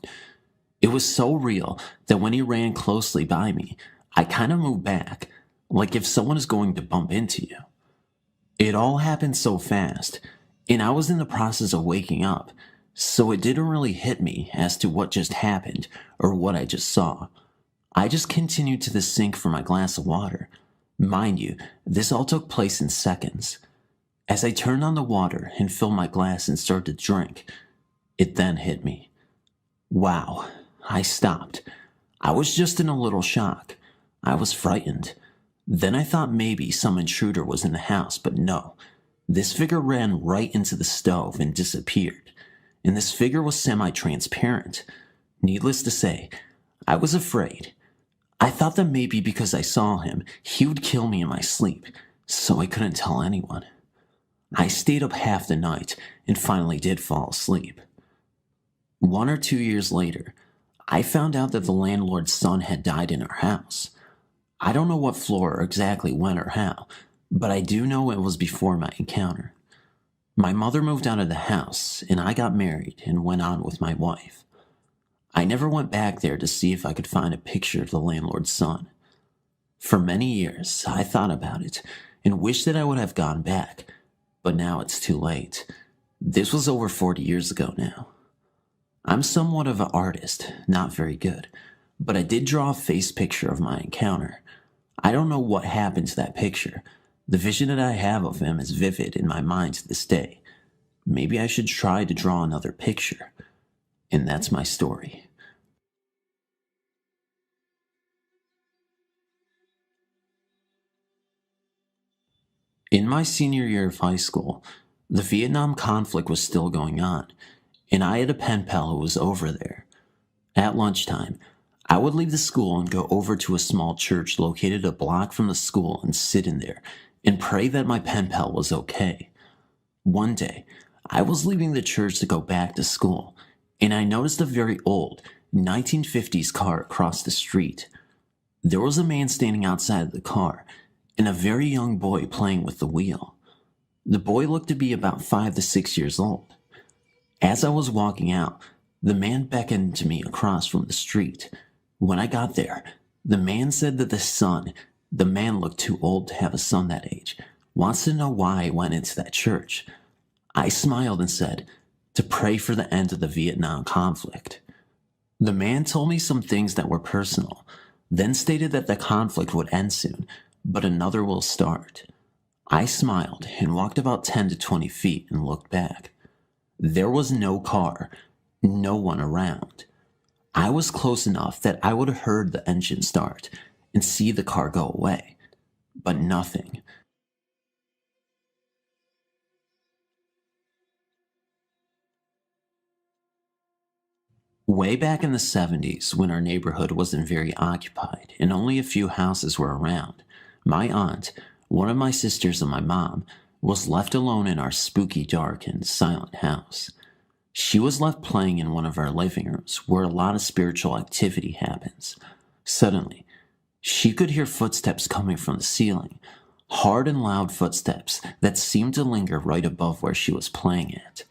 It was so real that when he ran closely by me, I kind of moved back, like if someone is going to bump into you. It all happened so fast, and I was in the process of waking up, so it didn't really hit me as to what just happened or what I just saw. I just continued to the sink for my glass of water. Mind you, this all took place in seconds. As I turned on the water and filled my glass and started to drink, it then hit me. Wow, I stopped. I was just in a little shock. I was frightened. Then I thought maybe some intruder was in the house, but no. This figure ran right into the stove and disappeared. And this figure was semi-transparent. Needless to say, I was afraid. I thought that maybe because I saw him, he would kill me in my sleep, so I couldn't tell anyone. I stayed up half the night and finally did fall asleep. 1 or 2 years later, I found out that the landlord's son had died in our house. I don't know what floor or exactly when or how, but I do know it was before my encounter. My mother moved out of the house, and I got married and went on with my wife. I never went back there to see if I could find a picture of the landlord's son. For many years, I thought about it and wished that I would have gone back, but now it's too late. This was over 40 years ago now. I'm somewhat of an artist, not very good, but I did draw a face picture of my encounter. I don't know what happened to that picture. The vision that I have of him is vivid in my mind to this day. maybe I should try to draw another picture. And that's my story. In my senior year of high school, the Vietnam conflict was still going on, and I had a pen pal who was over there. At lunchtime, I would leave the school and go over to a small church located a block from the school and sit in there and pray that my pen pal was okay. One day, I was leaving the church to go back to school, and I noticed a very old 1950s car across the street. There was a man standing outside of the car, and a very young boy playing with the wheel. The boy looked to be about 5 to 6 years old. As I was walking out, the man beckoned to me across from the street. When I got there, the man said that the man looked too old to have a son that age, wants to know why I went into that church. I smiled and said, to pray for the end of the Vietnam conflict. The man told me some things that were personal, then stated that the conflict would end soon, but another will start. I smiled and walked about 10 to 20 feet and looked back. There was no car, no one around. I was close enough that I would have heard the engine start and see the car go away, but nothing. Way back in the 70s, when our neighborhood wasn't very occupied and only a few houses were around, my aunt, one of my sisters and my mom, was left alone in our spooky, dark, and silent house. She was left playing in one of our living rooms where a lot of spiritual activity happens. Suddenly, she could hear footsteps coming from the ceiling, hard and loud footsteps that seemed to linger right above where she was playing at.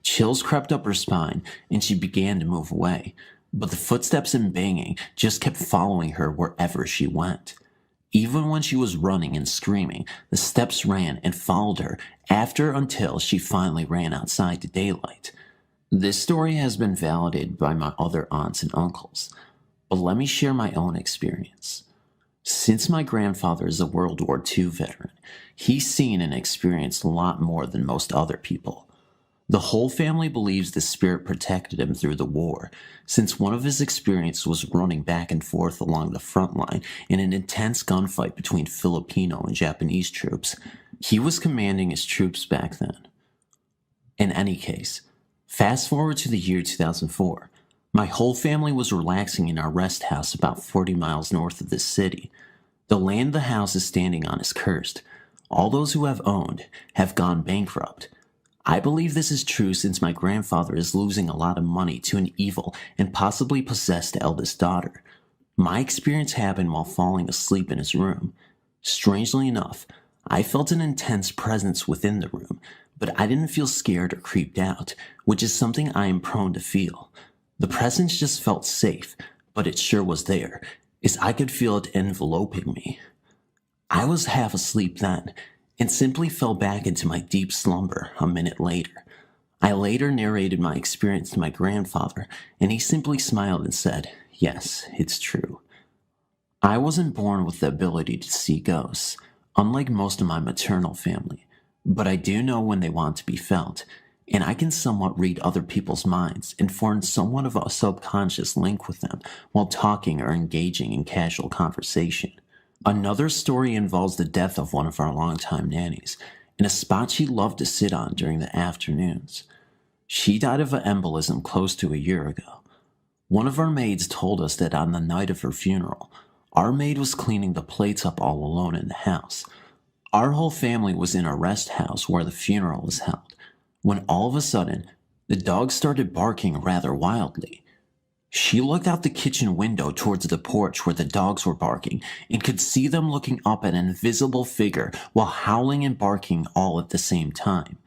Chills crept up her spine and she began to move away, but the footsteps and banging just kept following her wherever she went. Even when she was running and screaming, the steps ran and followed her until she finally ran outside to daylight. This story has been validated by my other aunts and uncles, but let me share my own experience. Since my grandfather is a World War II veteran, he's seen and experienced a lot more than most other people. The whole family believes the spirit protected him through the war, since one of his experiences was running back and forth along the front line in an intense gunfight between Filipino and Japanese troops. He was commanding his troops back then. In any case, fast forward to the year 2004. My whole family was relaxing in our rest house about 40 miles north of this city. The land the house is standing on is cursed. All those who have owned have gone bankrupt. I believe this is true since my grandfather is losing a lot of money to an evil and possibly possessed eldest daughter. My experience happened while falling asleep in his room. Strangely enough, I felt an intense presence within the room, but I didn't feel scared or creeped out, which is something I am prone to feel. The presence just felt safe, but it sure was there, as I could feel it enveloping me. I was half asleep then, and simply fell back into my deep slumber a minute later. I later narrated my experience to my grandfather, and he simply smiled and said, "Yes, it's true." I wasn't born with the ability to see ghosts, unlike most of my maternal family, but I do know when they want to be felt, and I can somewhat read other people's minds and form somewhat of a subconscious link with them while talking or engaging in casual conversation. Another story involves the death of one of our longtime nannies in a spot she loved to sit on during the afternoons. She died of an embolism close to a year ago. One of our maids told us that on the night of her funeral, our maid was cleaning the plates up all alone in the house. Our whole family was in a rest house where the funeral was held, when all of a sudden, the dog started barking rather wildly. She looked out the kitchen window towards the porch where the dogs were barking and could see them looking up at an invisible figure while howling and barking all at the same time.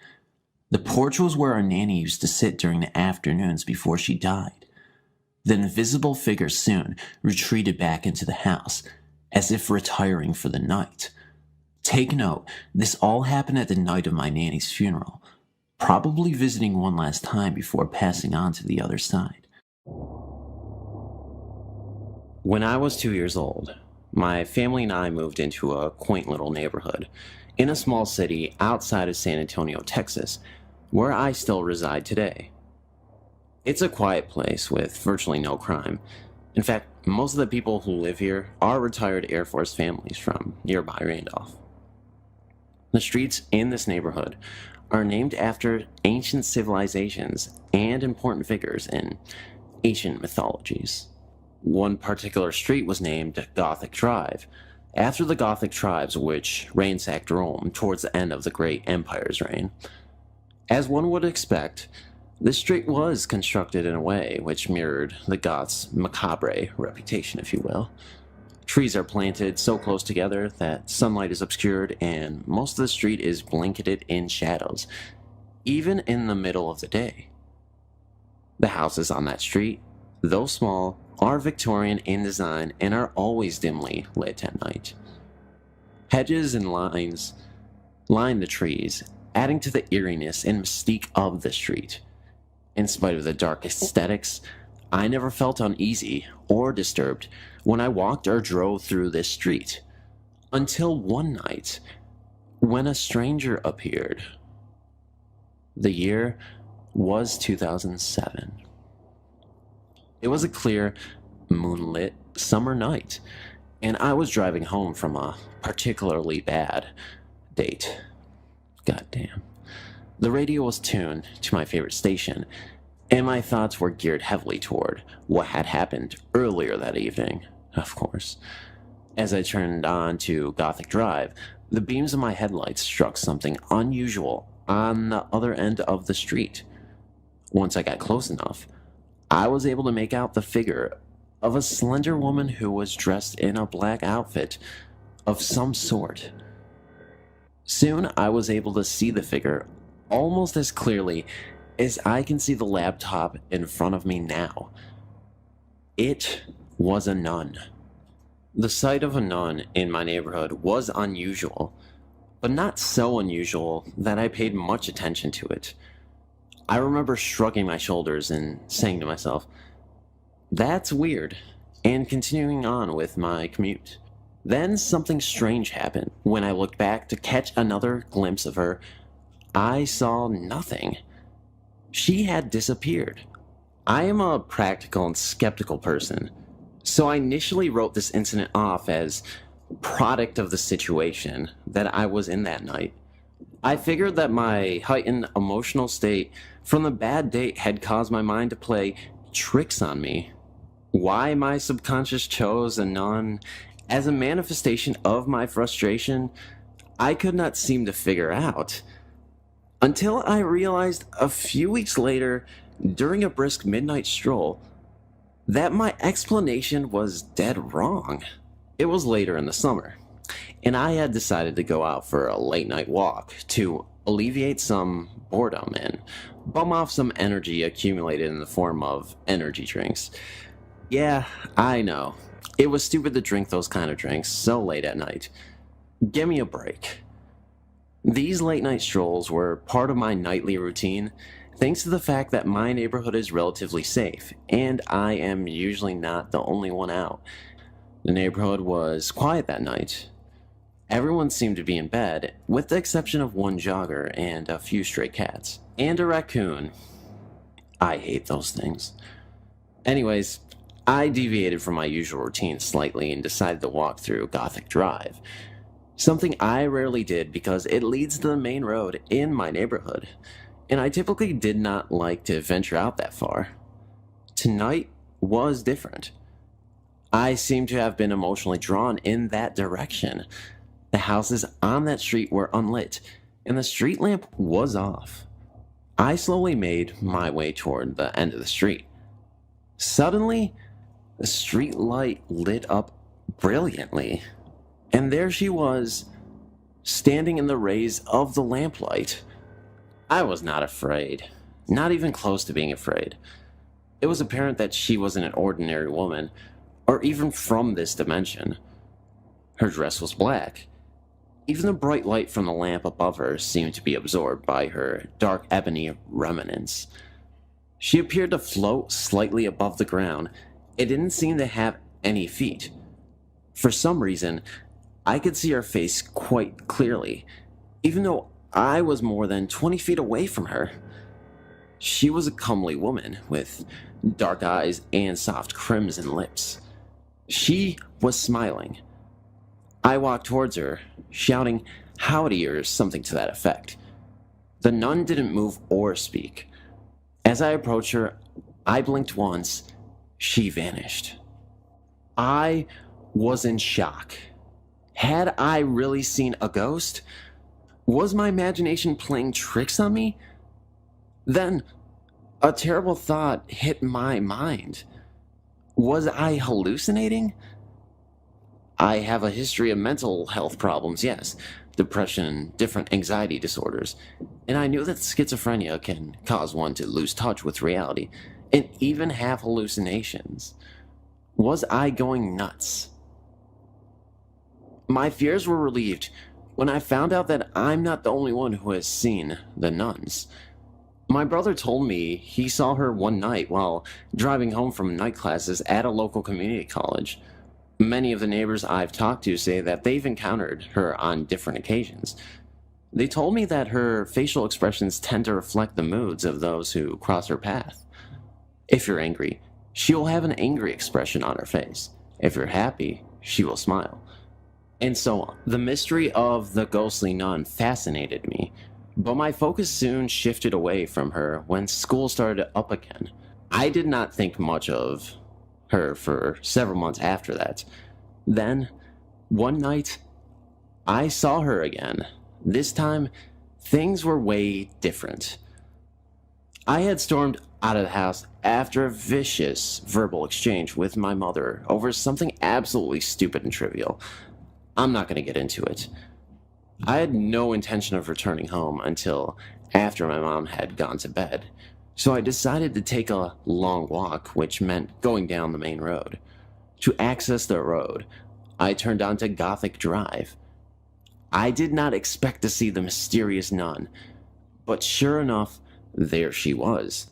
The porch was where our nanny used to sit during the afternoons before she died. The invisible figure soon retreated back into the house, as if retiring for the night. Take note, this all happened at the night of my nanny's funeral, probably visiting one last time before passing on to the other side. When I was 2 years old, my family and I moved into a quaint little neighborhood in a small city outside of San Antonio, Texas, where I still reside today. It's a quiet place with virtually no crime. In fact, most of the people who live here are retired Air Force families from nearby Randolph. The streets in this neighborhood are named after ancient civilizations and important figures in ancient mythologies. One particular street was named Gothic Drive, after the Gothic tribes which ransacked Rome towards the end of the Great Empire's reign. As one would expect, this street was constructed in a way which mirrored the Goths' macabre reputation, if you will. Trees are planted so close together that sunlight is obscured, and most of the street is blanketed in shadows, even in the middle of the day. The houses on that street, though small, are Victorian in design and are always dimly lit at night. Hedges and lines line the trees, adding to the eeriness and mystique of the street. In spite of the dark aesthetics, I never felt uneasy or disturbed when I walked or drove through this street, until one night when a stranger appeared. The year was 2007. It was a clear, moonlit summer night, and I was driving home from a particularly bad date. Goddamn. The radio was tuned to my favorite station, and my thoughts were geared heavily toward what had happened earlier that evening, of course. As I turned on to Gothic Drive, the beams of my headlights struck something unusual on the other end of the street. Once I got close enough, I was able to make out the figure of a slender woman who was dressed in a black outfit of some sort. Soon I was able to see the figure almost as clearly as I can see the laptop in front of me now. It was a nun. The sight of a nun in my neighborhood was unusual, but not so unusual that I paid much attention to it. I remember shrugging my shoulders and saying to myself, "That's weird," and continuing on with my commute. Then something strange happened. When I looked back to catch another glimpse of her, I saw nothing. She had disappeared. I am a practical and skeptical person, so I initially wrote this incident off as product of the situation that I was in that night. I figured that my heightened emotional state from the bad date had caused my mind to play tricks on me. Why my subconscious chose a nun as a manifestation of my frustration, I could not seem to figure out. Until I realized a few weeks later, during a brisk midnight stroll, that my explanation was dead wrong. It was later in the summer, and I had decided to go out for a late night walk to alleviate some boredom and bum off some energy accumulated in the form of energy drinks. Yeah, I know. It was stupid to drink those kind of drinks so late at night. Give me a break. These late night strolls were part of my nightly routine, thanks to the fact that my neighborhood is relatively safe, and I am usually not the only one out. The neighborhood was quiet that night. Everyone seemed to be in bed, with the exception of one jogger and a few stray cats. And a raccoon. I hate those things. Anyways, I deviated from my usual routine slightly and decided to walk through Gothic Drive. Something I rarely did because it leads to the main road in my neighborhood, and I typically did not like to venture out that far. Tonight was different. I seem to have been emotionally drawn in that direction. The houses on that street were unlit, and the street lamp was off. I slowly made my way toward the end of the street. Suddenly, the street light lit up brilliantly, and there she was, standing in the rays of the lamplight. I was not afraid, not even close to being afraid. It was apparent that she wasn't an ordinary woman, or even from this dimension. Her dress was black. Even the bright light from the lamp above her seemed to be absorbed by her dark ebony remnants. She appeared to float slightly above the ground. It didn't seem to have any feet. For some reason, I could see her face quite clearly, even though I was more than 20 feet away from her. She was a comely woman with dark eyes and soft crimson lips. She was smiling. I walked towards her, shouting "Howdy" or something to that effect. The nun didn't move or speak. As I approached her, I blinked once. She vanished. I was in shock. Had I really seen a ghost? Was my imagination playing tricks on me? Then, a terrible thought hit my mind. Was I hallucinating? I have a history of mental health problems, yes, depression, different anxiety disorders, and I knew that schizophrenia can cause one to lose touch with reality and even have hallucinations. Was I going nuts? My fears were relieved when I found out that I'm not the only one who has seen the nuns. My brother told me he saw her one night while driving home from night classes at a local community college. Many of the neighbors I've talked to say that they've encountered her on different occasions. They told me that her facial expressions tend to reflect the moods of those who cross her path. If you're angry, she will have an angry expression on her face. If you're happy, she will smile. And so on. The mystery of the ghostly nun fascinated me, but my focus soon shifted away from her when school started up again. I did not think much of her for several months after that. Then, one night, I saw her again. This time, things were way different. I had stormed out of the house after a vicious verbal exchange with my mother over something absolutely stupid and trivial. I'm not going to get into it. I had no intention of returning home until after my mom had gone to bed, so I decided to take a long walk, which meant going down the main road. To access the road, I turned onto Gothic Drive. I did not expect to see the mysterious nun, but sure enough, there she was.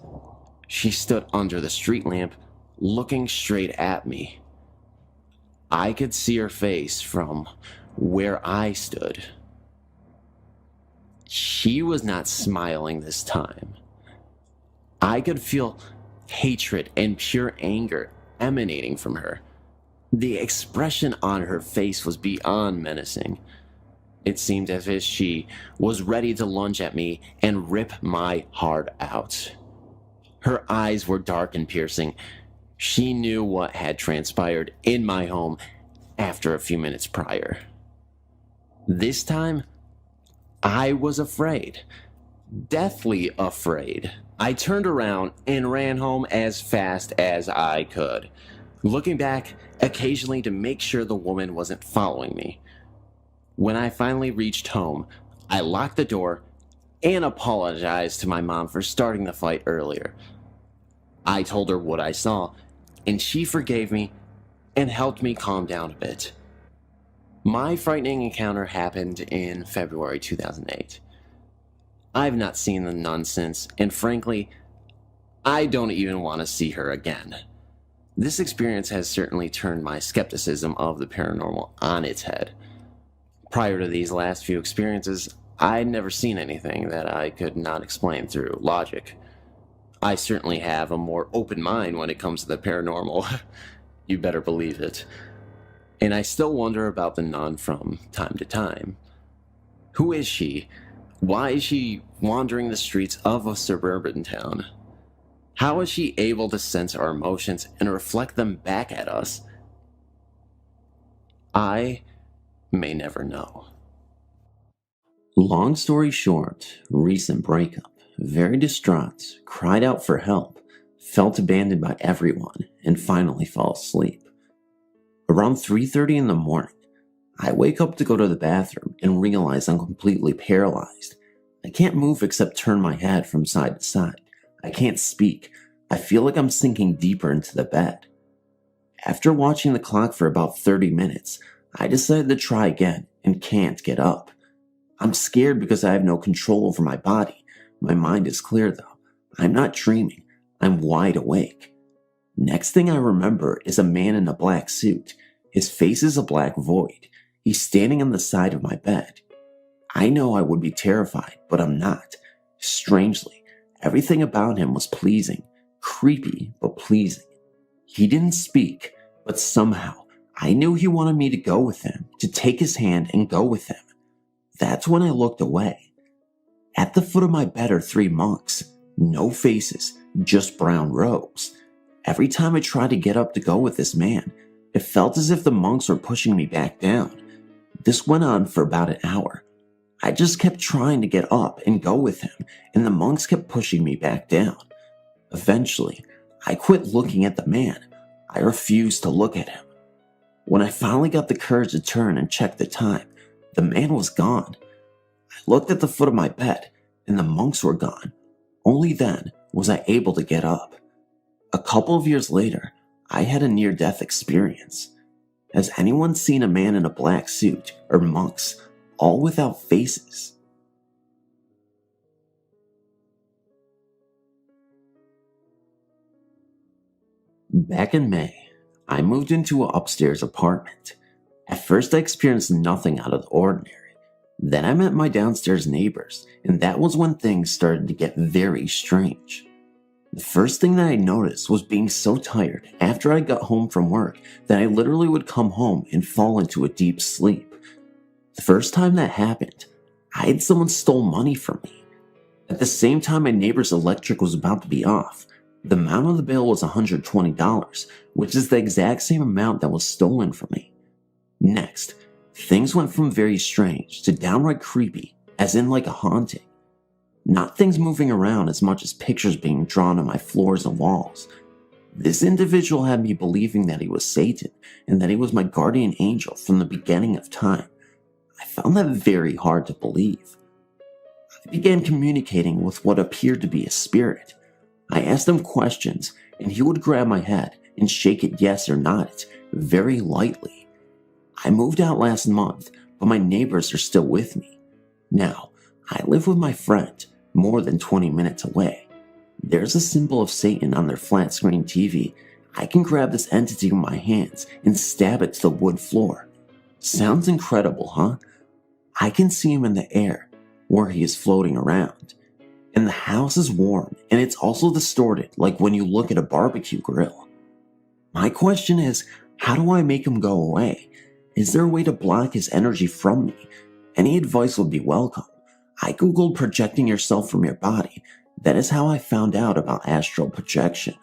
She stood under the street lamp, looking straight at me. I could see her face from where I stood. She was not smiling this time. I could feel hatred and pure anger emanating from her. The expression on her face was beyond menacing. It seemed as if she was ready to lunge at me and rip my heart out. Her eyes were dark and piercing. She knew what had transpired in my home after a few minutes prior. This time, I was afraid. Deathly afraid. I turned around and ran home as fast as I could, looking back occasionally to make sure the woman wasn't following me. When I finally reached home, I locked the door and apologized to my mom for starting the fight earlier. I told her what I saw, and she forgave me and helped me calm down a bit. My frightening encounter happened in February 2008. I've not seen the nun since, and frankly, I don't even want to see her again. This experience has certainly turned my skepticism of the paranormal on its head. Prior to these last few experiences, I'd never seen anything that I could not explain through logic. I certainly have a more open mind when it comes to the paranormal. You better believe it. And I still wonder about the nun from time to time. Who is she? Why is she wandering the streets of a suburban town? How is she able to sense our emotions and reflect them back at us? I may never know. Long story short, recent breakup. Very distraught, cried out for help, felt abandoned by everyone, and finally fall asleep. Around 3:30 in the morning, I wake up to go to the bathroom and realize I'm completely paralyzed. I can't move except turn my head from side to side. I can't speak. I feel like I'm sinking deeper into the bed. After watching the clock for about 30 minutes, I decided to try again and can't get up. I'm scared because I have no control over my body. My mind is clear though. I'm not dreaming. I'm wide awake. Next thing I remember is a man in a black suit. His face is a black void. He's standing on the side of my bed. I know I would be terrified, but I'm not. Strangely, everything about him was pleasing, creepy, but pleasing. He didn't speak, but somehow I knew he wanted me to go with him, to take his hand and go with him. That's when I looked away. At the foot of my bed are 3 monks. No faces, just brown robes. Every time I tried to get up to go with this man, it felt as if the monks were pushing me back down. This went on for about an hour. I just kept trying to get up and go with him, and the monks kept pushing me back down. Eventually, I quit looking at the man. I refused to look at him. When I finally got the courage to turn and check the time, the man was gone. I looked at the foot of my bed, and the monks were gone. Only then was I able to get up. A couple of years later, I had a near-death experience. Has anyone seen a man in a black suit, or monks, all without faces? Back in May, I moved into an upstairs apartment. At first I experienced nothing out of the ordinary. Then I met my downstairs neighbors, and that was when things started to get very strange. The first thing that I noticed was being so tired after I got home from work that I literally would come home and fall into a deep sleep. The first time that happened, I had someone stole money from me. At the same time my neighbor's electric was about to be off. The amount of the bill was $120, which is the exact same amount that was stolen from me. Next, things went from very strange to downright creepy, as in like a haunting. Not things moving around as much as pictures being drawn on my floors and walls. This individual had me believing that he was Satan and that he was my guardian angel from the beginning of time. I found that very hard to believe. I began communicating with what appeared to be a spirit. I asked him questions, and he would grab my head and shake it yes or nod it very lightly. I moved out last month, but my neighbors are still with me. Now, I live with my friend, more than 20 minutes away. There's a symbol of Satan on their flat screen TV. I can grab this entity with my hands and stab it to the wood floor. Sounds incredible, huh? I can see him in the air, where he is floating around. And the house is warm, and it's also distorted, like when you look at a barbecue grill. My question is, how do I make him go away? Is there a way to block his energy from me? Any advice would be welcome. I googled projecting yourself from your body. That is how I found out about astral projection.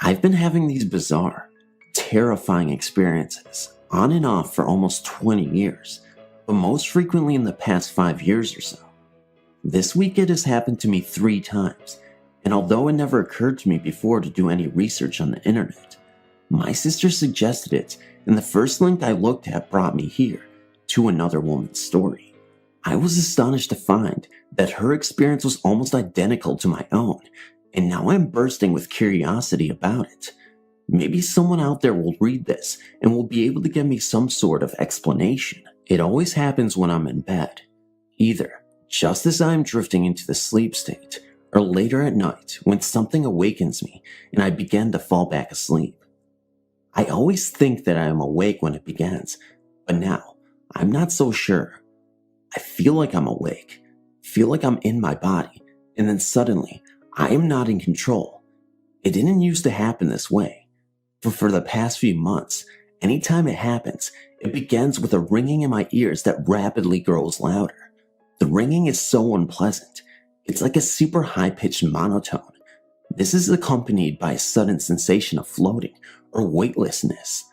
I've been having these bizarre, terrifying experiences on and off for almost 20 years, but most frequently in the past 5 years or so. This week it has happened to me 3 times, and although it never occurred to me before to do any research on the internet, my sister suggested it, and the first link I looked at brought me here, to another woman's story. I was astonished to find that her experience was almost identical to my own, and now I'm bursting with curiosity about it. Maybe someone out there will read this and will be able to give me some sort of explanation. It always happens when I'm in bed, either just as I'm drifting into the sleep state, or later at night when something awakens me and I begin to fall back asleep. I always think that I am awake when it begins, but now I'm not so sure. I feel like I'm awake, feel like I'm in my body, and then suddenly I am not in control. It didn't used to happen this way. But for the past few months, anytime it happens, it begins with a ringing in my ears that rapidly grows louder. The ringing is so unpleasant. It's like a super high-pitched monotone. This is accompanied by a sudden sensation of floating or weightlessness.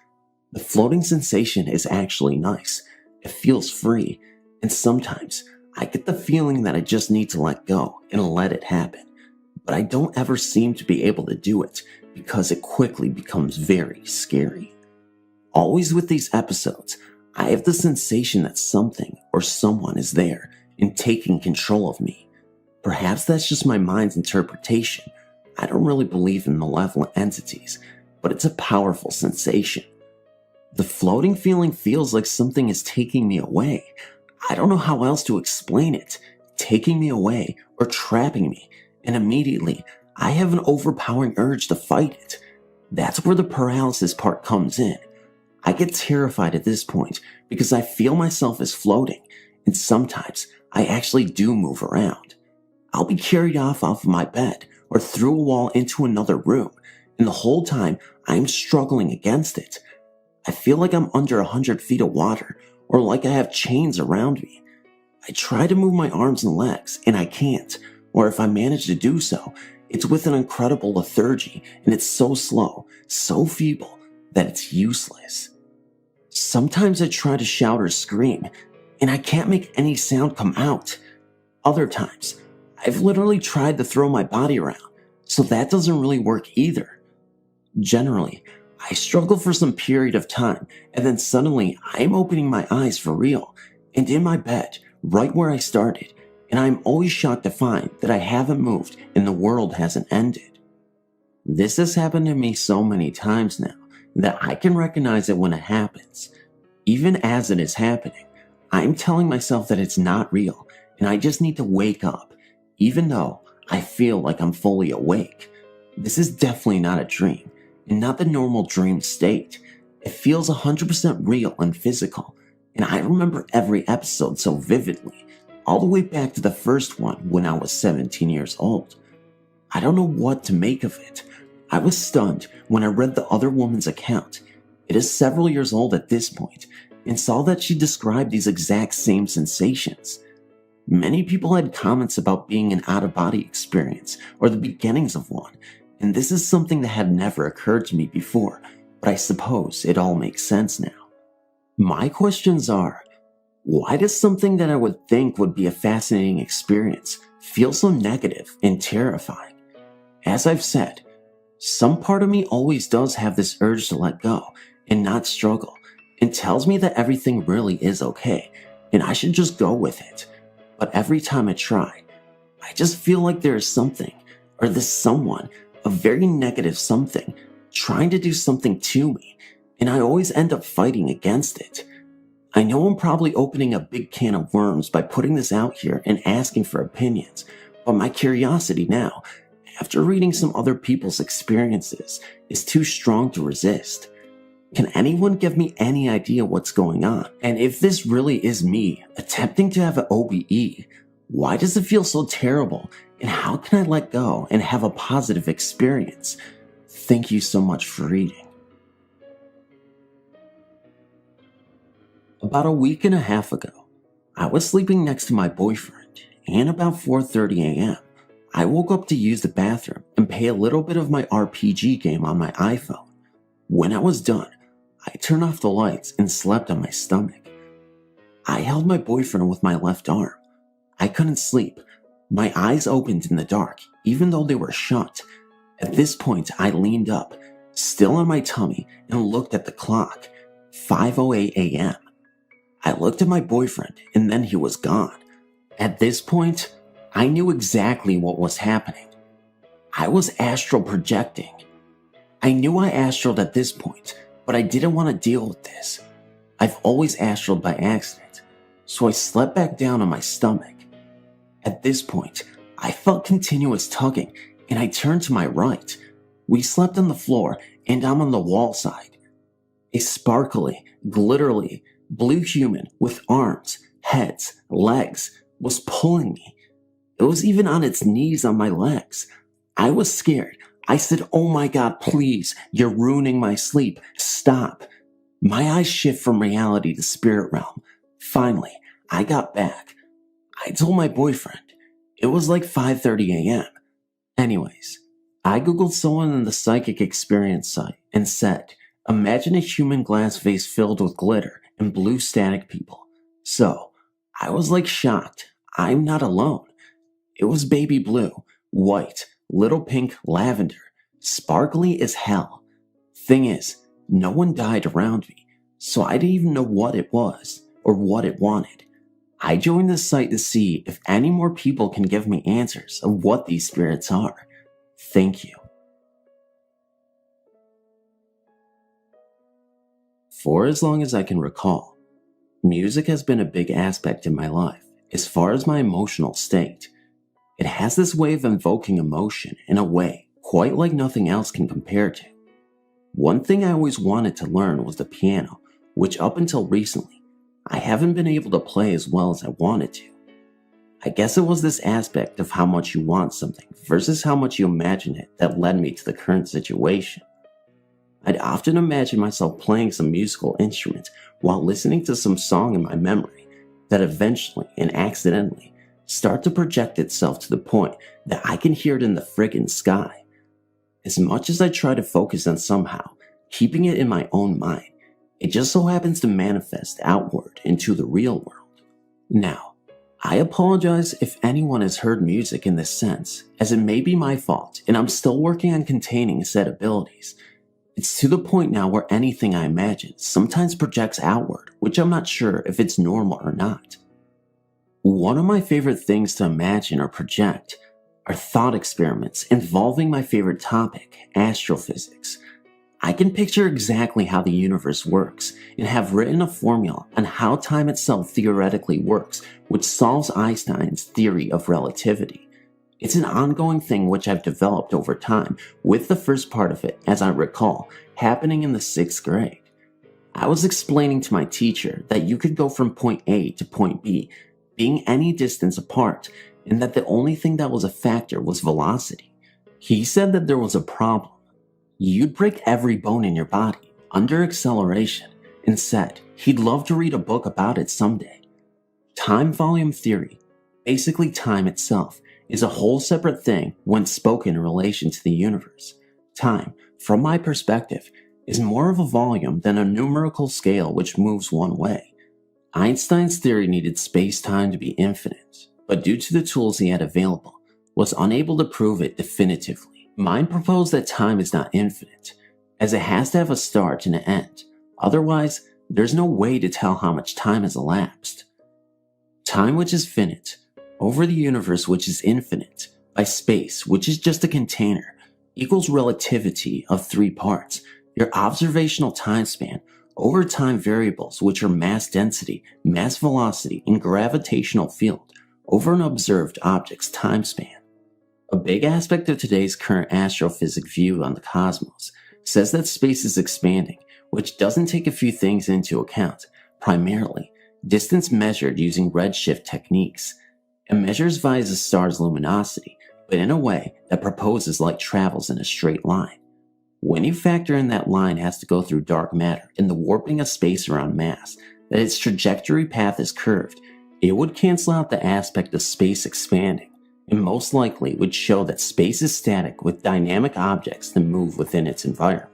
The floating sensation is actually nice. It feels free, and sometimes I get the feeling that I just need to let go and let it happen. But I don't ever seem to be able to do it because it quickly becomes very scary. Always with these episodes, I have the sensation that something or someone is there and taking control of me. Perhaps that's just my mind's interpretation. I don't really believe in malevolent entities, but it's a powerful sensation. The floating feeling feels like something is taking me away. I don't know how else to explain it. Taking me away or trapping me, and immediately I have an overpowering urge to fight it. That's where the paralysis part comes in. I get terrified at this point because I feel myself as floating, and sometimes I actually do move around. I'll be carried off of my bed or through a wall into another room, and the whole time I'm struggling against it. I feel like I'm under 100 feet of water, or like I have chains around me. I try to move my arms and legs, and I can't, or if I manage to do so, it's with an incredible lethargy, and it's so slow, so feeble, that it's useless. Sometimes I try to shout or scream, and I can't make any sound come out. Other times, I've literally tried to throw my body around, so that doesn't really work either. Generally, I struggle for some period of time, and then suddenly I'm opening my eyes for real, and in my bed, right where I started, and I'm always shocked to find that I haven't moved and the world hasn't ended. This has happened to me so many times now that I can recognize it when it happens. Even as it is happening, I'm telling myself that it's not real, and I just need to wake up, even though I feel like I'm fully awake. This is definitely not a dream, and not the normal dream state. It feels 100% real and physical, and I remember every episode so vividly, all the way back to the first one when I was 17 years old. I don't know what to make of it. I was stunned when I read the other woman's account. It is several years old at this point, and saw that she described these exact same sensations. Many people had comments about being an out-of-body experience or the beginnings of one, and this is something that had never occurred to me before, but I suppose it all makes sense now. My questions are, why does something that I would think would be a fascinating experience feel so negative and terrifying? As I've said, some part of me always does have this urge to let go and not struggle, and tells me that everything really is okay, and I should just go with it. But every time I try, I just feel like there is something, or this someone, a very negative something, trying to do something to me, and I always end up fighting against it. I know I'm probably opening a big can of worms by putting this out here and asking for opinions, but my curiosity now, after reading some other people's experiences, is too strong to resist. Can anyone give me any idea what's going on? And if this really is me attempting to have an OBE, why does it feel so terrible? And how can I let go and have a positive experience? Thank you so much for reading. About a week and a half ago, I was sleeping next to my boyfriend, and about 4:30 a.m., I woke up to use the bathroom and play a little bit of my RPG game on my iPhone. When I was done, I turned off the lights and slept on my stomach. I held my boyfriend with my left arm. I couldn't sleep. My eyes opened in the dark, even though they were shut. At this point, I leaned up, still on my tummy, and looked at the clock. 5:08 a.m. I looked at my boyfriend, and then he was gone. At this point, I knew exactly what was happening. I was astral projecting. I knew I astraled at this point, but I didn't want to deal with this. I've always astraled by accident, so I slept back down on my stomach. At this point, I felt continuous tugging, and I turned to my right. We slept on the floor, and I'm on the wall side. A sparkly, glittery, blue human with arms, heads, legs was pulling me. It was even on its knees on my legs. I was scared. I said, "Oh my God, please, you're ruining my sleep. Stop." My eyes shift from reality to spirit realm. Finally, I got back. I told my boyfriend. It was like 5:30 a.m. Anyways, I googled someone in the psychic experience site and said, imagine a human glass vase filled with glitter and blue static people. So, I was like shocked. I'm not alone. It was baby blue, white, little pink, lavender, sparkly as hell. Thing is, no one died around me, so I didn't even know what it was or what it wanted. I joined the site to see if any more people can give me answers of what these spirits are. Thank you. For as long as I can recall, music has been a big aspect in my life as far as my emotional state. It has this way of invoking emotion in a way quite like nothing else can compare to. One thing I always wanted to learn was the piano, which up until recently, I haven't been able to play as well as I wanted to. I guess it was this aspect of how much you want something versus how much you imagine it that led me to the current situation. I'd often imagine myself playing some musical instrument while listening to some song in my memory that eventually and accidentally start to project itself to the point that I can hear it in the friggin' sky. As much as I try to focus on somehow keeping it in my own mind, it just so happens to manifest outward into the real world. Now, I apologize if anyone has heard music in this sense, as it may be my fault and I'm still working on containing said abilities. It's to the point now where anything I imagine sometimes projects outward, which I'm not sure if it's normal or not. One of my favorite things to imagine or project are thought experiments involving my favorite topic, astrophysics. I can picture exactly how the universe works and have written a formula on how time itself theoretically works, which solves Einstein's theory of relativity. It's an ongoing thing which I've developed over time, with the first part of it, as I recall, happening in the 6th grade. I was explaining to my teacher that you could go from point A to point B, being any distance apart, and that the only thing that was a factor was velocity. He said that there was a problem. You'd break every bone in your body under acceleration, and said he'd love to read a book about it someday. Time volume theory, basically time itself, is a whole separate thing when spoken in relation to the universe. Time, from my perspective, is more of a volume than a numerical scale which moves one way. Einstein's theory needed space-time to be infinite, but due to the tools he had available, was unable to prove it definitively. Mine proposed that time is not infinite, as it has to have a start and an end. Otherwise, there's no way to tell how much time has elapsed. Time which is finite, over the universe which is infinite, by space which is just a container, equals relativity of 3 parts, your observational time span, over time variables which are mass density, mass velocity, and gravitational field, over an observed object's time span. A big aspect of today's current astrophysics view on the cosmos says that space is expanding, which doesn't take a few things into account, primarily distance measured using redshift techniques. It measures via the star's luminosity, but in a way that proposes light travels in a straight line. When you factor in that line has to go through dark matter and the warping of space around mass, that its trajectory path is curved, it would cancel out the aspect of space expanding, and most likely would show that space is static with dynamic objects that move within its environment.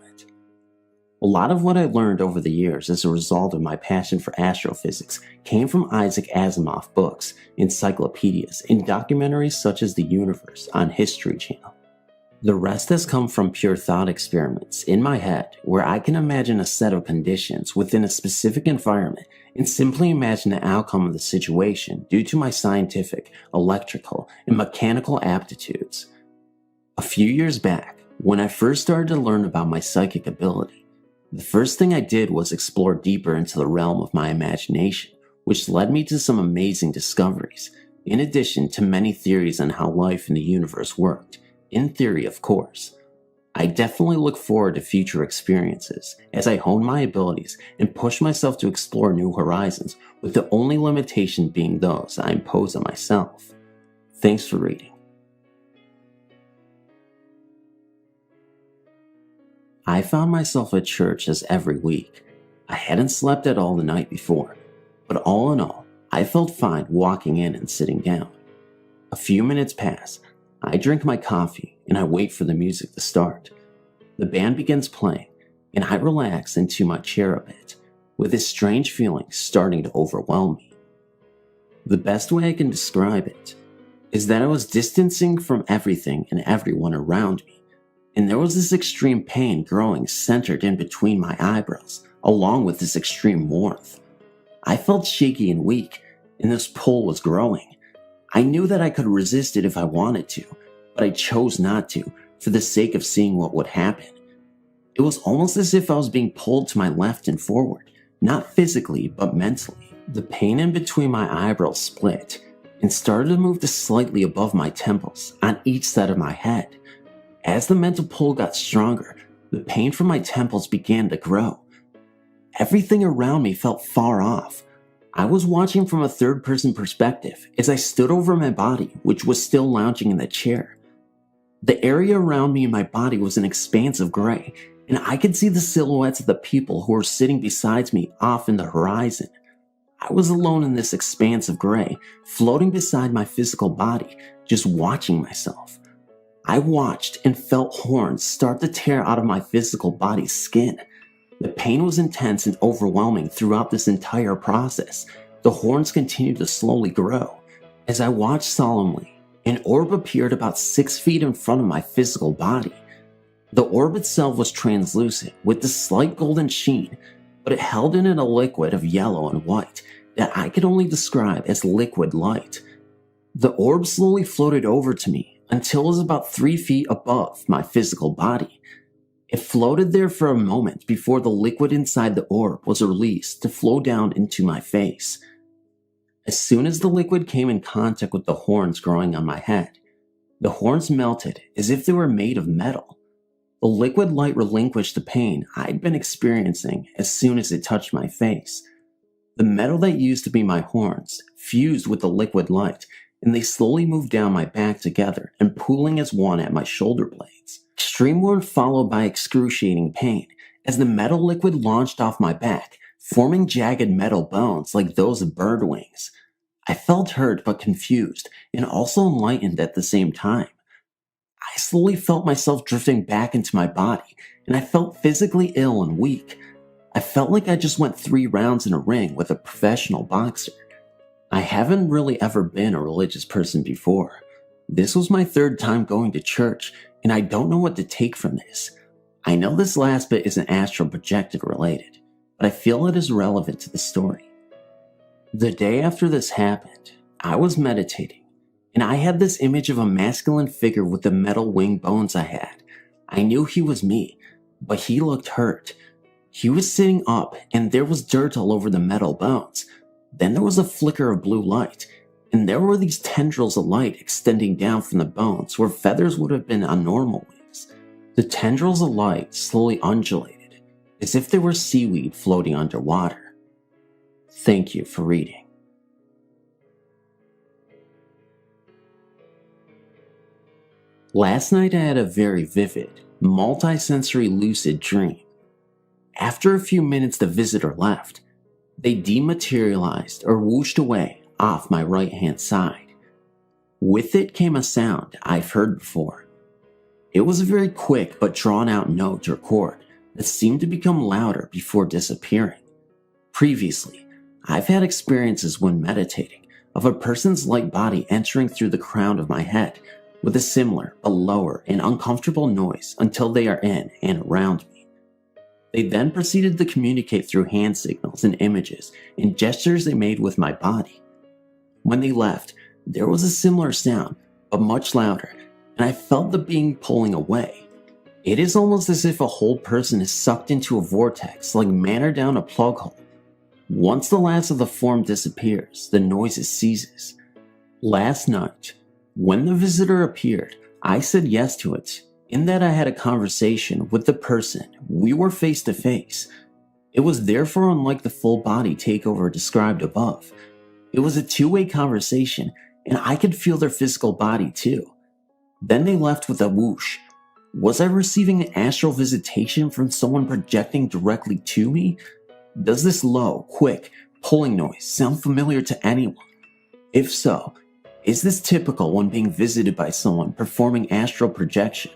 A lot of what I learned over the years as a result of my passion for astrophysics came from Isaac Asimov books, encyclopedias, and documentaries such as The Universe on History Channel. The rest has come from pure thought experiments in my head where I can imagine a set of conditions within a specific environment and simply imagine the outcome of the situation due to my scientific, electrical, and mechanical aptitudes. A few years back, when I first started to learn about my psychic ability, the first thing I did was explore deeper into the realm of my imagination, which led me to some amazing discoveries, in addition to many theories on how life in the universe worked. In theory, of course. I definitely look forward to future experiences as I hone my abilities and push myself to explore new horizons, with the only limitation being those I impose on myself. Thanks for reading. I found myself at church as every week. I hadn't slept at all the night before, but all in all, I felt fine walking in and sitting down. A few minutes pass. I drink my coffee and I wait for the music to start. The band begins playing and I relax into my chair a bit, with this strange feeling starting to overwhelm me. The best way I can describe it is that I was distancing from everything and everyone around me, and there was this extreme pain growing centered in between my eyebrows, along with this extreme warmth. I felt shaky and weak, and this pull was growing. I knew that I could resist it if I wanted to, but I chose not to, for the sake of seeing what would happen. It was almost as if I was being pulled to my left and forward, not physically, but mentally. The pain in between my eyebrows split, and started to move to slightly above my temples, on each side of my head. As the mental pull got stronger, The pain from my temples began to grow. Everything around me felt far off. I was watching from a third-person perspective as I stood over my body, which was still lounging in the chair. The area around me and my body was an expanse of gray, and I could see the silhouettes of the people who were sitting beside me off in the horizon. I was alone in this expanse of gray, floating beside my physical body, just watching myself. I watched and felt horns start to tear out of my physical body's skin. The pain was intense and overwhelming throughout this entire process. The horns continued to slowly grow. As I watched solemnly, an orb appeared about 6 feet in front of my physical body. The orb itself was translucent with a slight golden sheen, but it held in it a liquid of yellow and white that I could only describe as liquid light. The orb slowly floated over to me until it was about 3 feet above my physical body. It floated there for a moment before the liquid inside the orb was released to flow down into my face. As soon as the liquid came in contact with the horns growing on my head, the horns melted as if they were made of metal. The liquid light relinquished the pain I'd been experiencing as soon as it touched my face. The metal that used to be my horns fused with the liquid light, and they slowly moved down my back together and pooling as one at my shoulder blades. Extreme warmth followed by excruciating pain as the metal liquid launched off my back, forming jagged metal bones like those of bird wings. I felt hurt but confused and also enlightened at the same time. I slowly felt myself drifting back into my body, and I felt physically ill and weak. I felt like I just went 3 rounds in a ring with a professional boxer. I haven't really ever been a religious person before. This was my 3rd time going to church, and I don't know what to take from this. I know this last bit isn't astral projected related, but I feel it is relevant to the story. The day after this happened, I was meditating, and I had this image of a masculine figure with the metal wing bones I had. I knew he was me, but he looked hurt. He was sitting up, and there was dirt all over the metal bones. Then there was a flicker of blue light, and there were these tendrils of light extending down from the bones where feathers would have been on normal wings. The tendrils of light slowly undulated, as if they were seaweed floating underwater. Thank you for reading. Last night I had a very vivid, multi-sensory lucid dream. After a few minutes the visitor left. They dematerialized or whooshed away off my right-hand side. With it came a sound I've heard before. It was a very quick but drawn-out note or chord that seemed to become louder before disappearing. Previously, I've had experiences when meditating of a person's light body entering through the crown of my head with a similar but lower and uncomfortable noise until they are in and around me. They then proceeded to communicate through hand signals and images and gestures they made with my body. When they left, there was a similar sound, but much louder, and I felt the being pulling away. It is almost as if a whole person is sucked into a vortex like manna down a plug hole. Once the last of the form disappears, the noise ceases. Last night, when the visitor appeared, I said yes to it, in that I had a conversation with the person. We were face to face. It was therefore unlike the full body takeover described above. It was a two-way conversation, and I could feel their physical body too. Then they left with a whoosh. Was I receiving an astral visitation from someone projecting directly to me? Does this low, quick, pulling noise sound familiar to anyone? If so, is this typical when being visited by someone performing astral projection?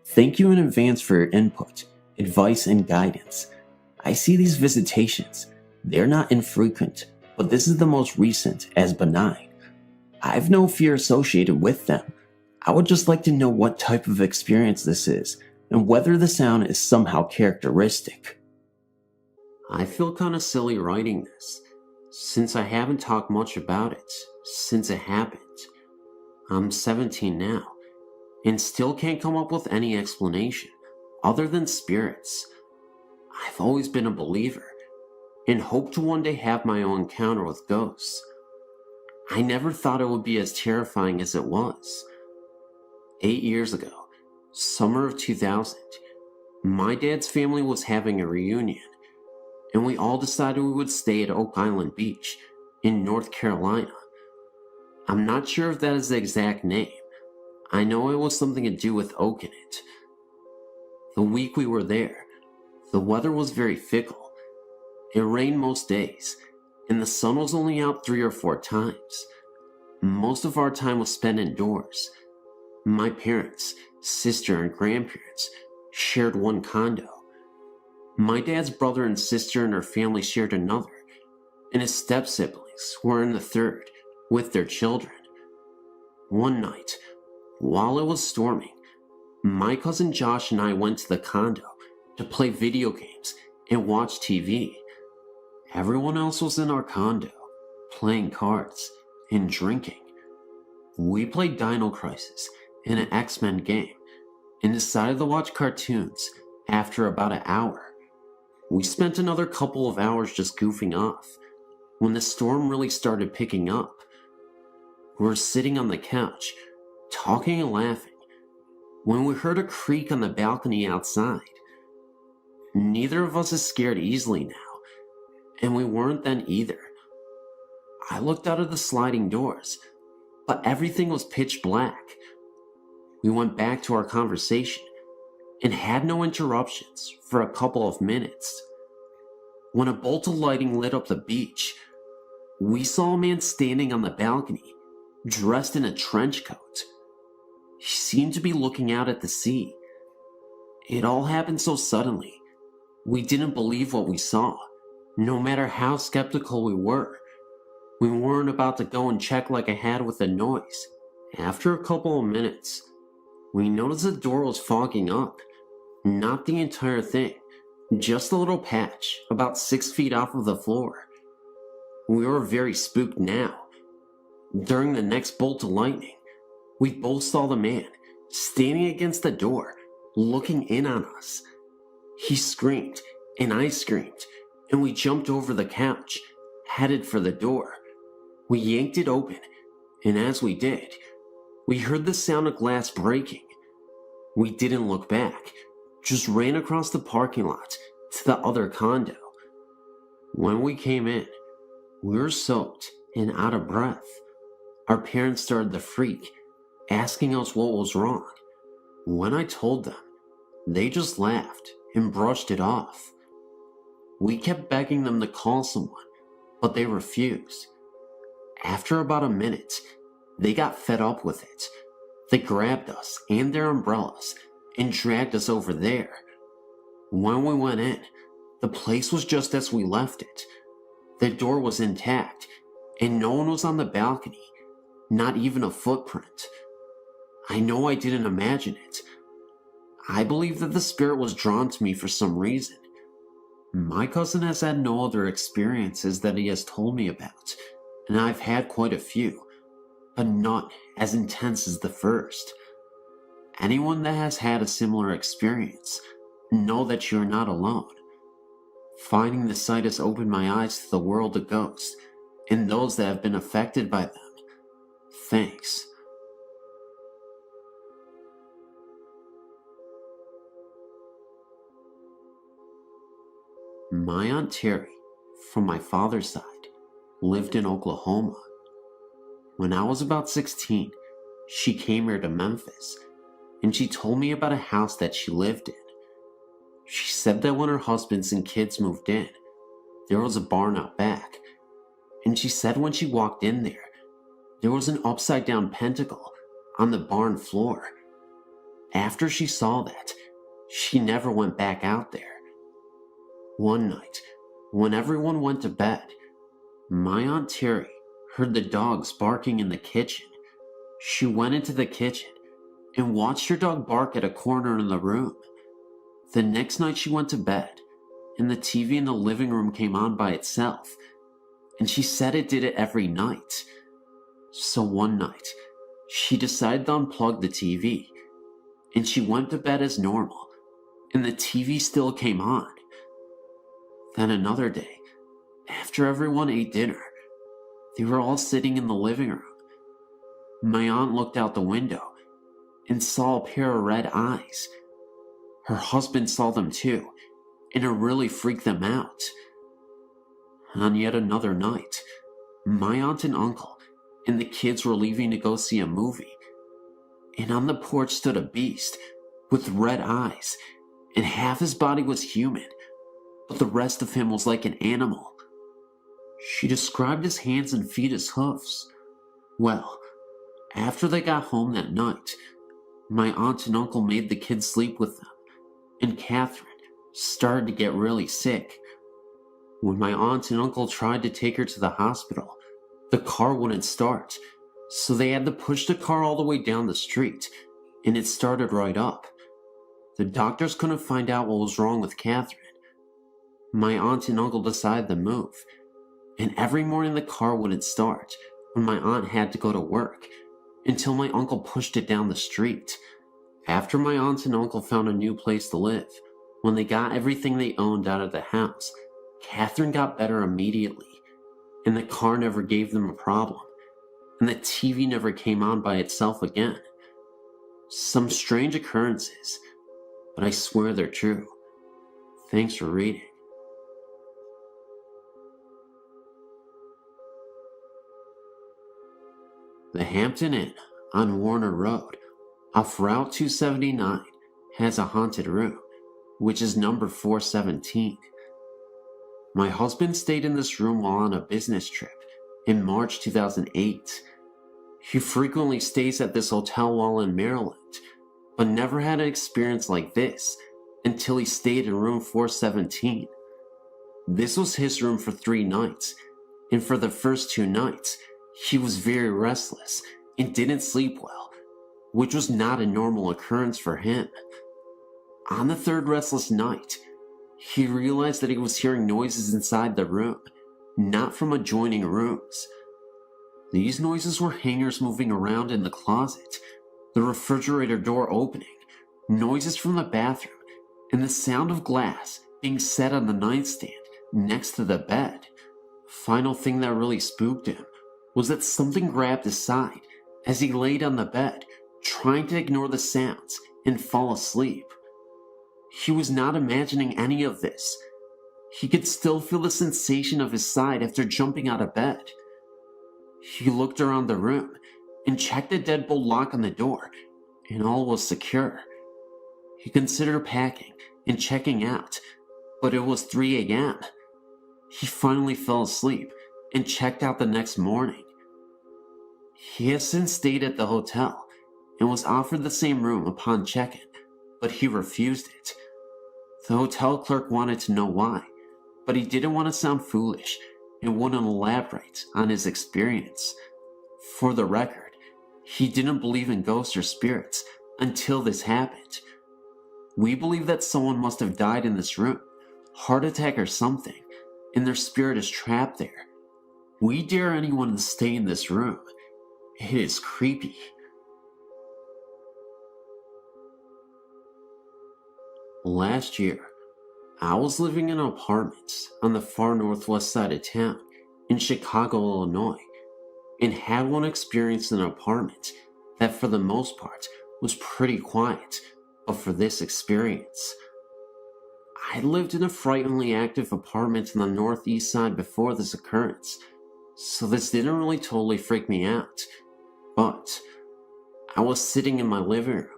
Thank you in advance for your input, advice, and guidance. I see these visitations. They're not infrequent, but this is the most recent as benign. I have no fear associated with them. I would just like to know what type of experience this is, and whether the sound is somehow characteristic. I feel kinda silly writing this, since I haven't talked much about it since it happened. I'm 17 now, and still can't come up with any explanation other than spirits. I've always been a believer, and hoped to one day have my own encounter with ghosts. I never thought it would be as terrifying as it was. 8 years ago, summer of 2000, My dad's family was having a reunion, and we all decided we would stay at Oak Island Beach in North Carolina. I'm not sure if that is the exact name. I know it was something to do with oak in it. The week we were there, the weather was very fickle. It rained most days, and the sun was only out 3 or 4 times. Most of our time was spent indoors. My parents, sister, and grandparents shared one condo. My dad's brother and sister and her family shared another, and his step-siblings were in the third with their children. One night, while it was storming, my cousin Josh and I went to the condo to play video games and watch TV. Everyone else was in our condo, playing cards and drinking. We played Dino Crisis and an X-Men game and decided to watch cartoons after about an hour. We spent another couple of hours just goofing off when the storm really started picking up. We were sitting on the couch, talking and laughing, when we heard a creak on the balcony outside. Neither of us is scared easily now, and we weren't then either. I looked out of the sliding doors, but everything was pitch black. We went back to our conversation and had no interruptions for a couple of minutes. When a bolt of lighting lit up the beach, we saw a man standing on the balcony, dressed in a trench coat. He seemed to be looking out at the sea. It all happened so suddenly. We didn't believe what we saw, no matter how skeptical we were. We weren't about to go and check like I had with the noise. After a couple of minutes, we noticed the door was fogging up. Not the entire thing, just a little patch about 6 feet off of the floor. We were very spooked now. During the next bolt of lightning, we both saw the man standing against the door, looking in on us. He screamed, and I screamed, and we jumped over the couch, headed for the door. We yanked it open, and as we did, we heard the sound of glass breaking. We didn't look back, just ran across the parking lot to the other condo. When we came in, we were soaked and out of breath. Our parents started to freak, asking us what was wrong. When I told them, they just laughed and brushed it off. We kept begging them to call someone, but they refused. After about a minute, they got fed up with it. They grabbed us and their umbrellas and dragged us over there. When we went in, the place was just as we left it. The door was intact, and no one was on the balcony, not even a footprint. I know I didn't imagine it. I believe that the spirit was drawn to me for some reason. My cousin has had no other experiences that he has told me about, and I've had quite a few, but none as intense as the first. Anyone that has had a similar experience, know that you're not alone. Finding the site has opened my eyes to the world of ghosts and those that have been affected by them. Thanks. My Aunt Terry, from my father's side, lived in Oklahoma. When I was about 16, she came here to Memphis, and she told me about a house that she lived in. She said that when her husbands and kids moved in, there was a barn out back, and she said when she walked in there was an upside-down pentacle on the barn floor. After she saw that, she never went back out there. One night, when everyone went to bed, my Aunt Terry heard the dogs barking in the kitchen. She went into the kitchen and watched her dog bark at a corner in the room. The next night she went to bed, and the TV in the living room came on by itself, and she said it did it every night. So one night, she decided to unplug the TV, and she went to bed as normal, and the TV still came on. Then another day, after everyone ate dinner, they were all sitting in the living room. My aunt looked out the window and saw a pair of red eyes. Her husband saw them too, and it really freaked them out. On yet another night, my aunt and uncle and the kids were leaving to go see a movie, and on the porch stood a beast with red eyes, and half his body was human, but the rest of him was like an animal. She described his hands and feet as hoofs. Well, after they got home that night, my aunt and uncle made the kids sleep with them, and Catherine started to get really sick. When my aunt and uncle tried to take her to the hospital, the car wouldn't start, so they had to push the car all the way down the street, and it started right up. The doctors couldn't find out what was wrong with Catherine. My aunt and uncle decided to move, and every morning the car wouldn't start when my aunt had to go to work, until my uncle pushed it down the street. After my aunt and uncle found a new place to live, when they got everything they owned out of the house, Catherine got better immediately, and the car never gave them a problem, and the TV never came on by itself again. Some strange occurrences, but I swear they're true. Thanks for reading. The Hampton Inn on Warner Road, off Route 279, has a haunted room, which is number 417. My husband stayed in this room while on a business trip in March 2008. He frequently stays at this hotel while in Maryland, but never had an experience like this until he stayed in room 417. This was his room for 3 nights, and for the first 2 nights, he was very restless and didn't sleep well, which was not a normal occurrence for him. On the 3rd restless night, he realized that he was hearing noises inside the room, not from adjoining rooms. These noises were hangers moving around in the closet, the refrigerator door opening, noises from the bathroom, and the sound of glass being set on the nightstand next to the bed. Final thing that really spooked him was that something grabbed his side as he laid on the bed, trying to ignore the sounds and fall asleep. He was not imagining any of this. He could still feel the sensation of his side after jumping out of bed. He looked around the room and checked the deadbolt lock on the door, and all was secure. He considered packing and checking out, but it was 3 a.m. He finally fell asleep and checked out the next morning. He has since stayed at the hotel and was offered the same room upon check-in, but he refused it. The hotel clerk wanted to know why, but he didn't want to sound foolish and wouldn't elaborate on his experience. For the record, he didn't believe in ghosts or spirits until this happened. We believe that someone must have died in this room, heart attack or something, and their spirit is trapped there. We dare anyone to stay in this room. It is creepy. Last year, I was living in an apartment on the far northwest side of town in Chicago, Illinois, and had one experience in an apartment that for the most part was pretty quiet, but for this experience. I lived in a frighteningly active apartment on the northeast side before this occurrence, so this didn't really totally freak me out, but I was sitting in my living room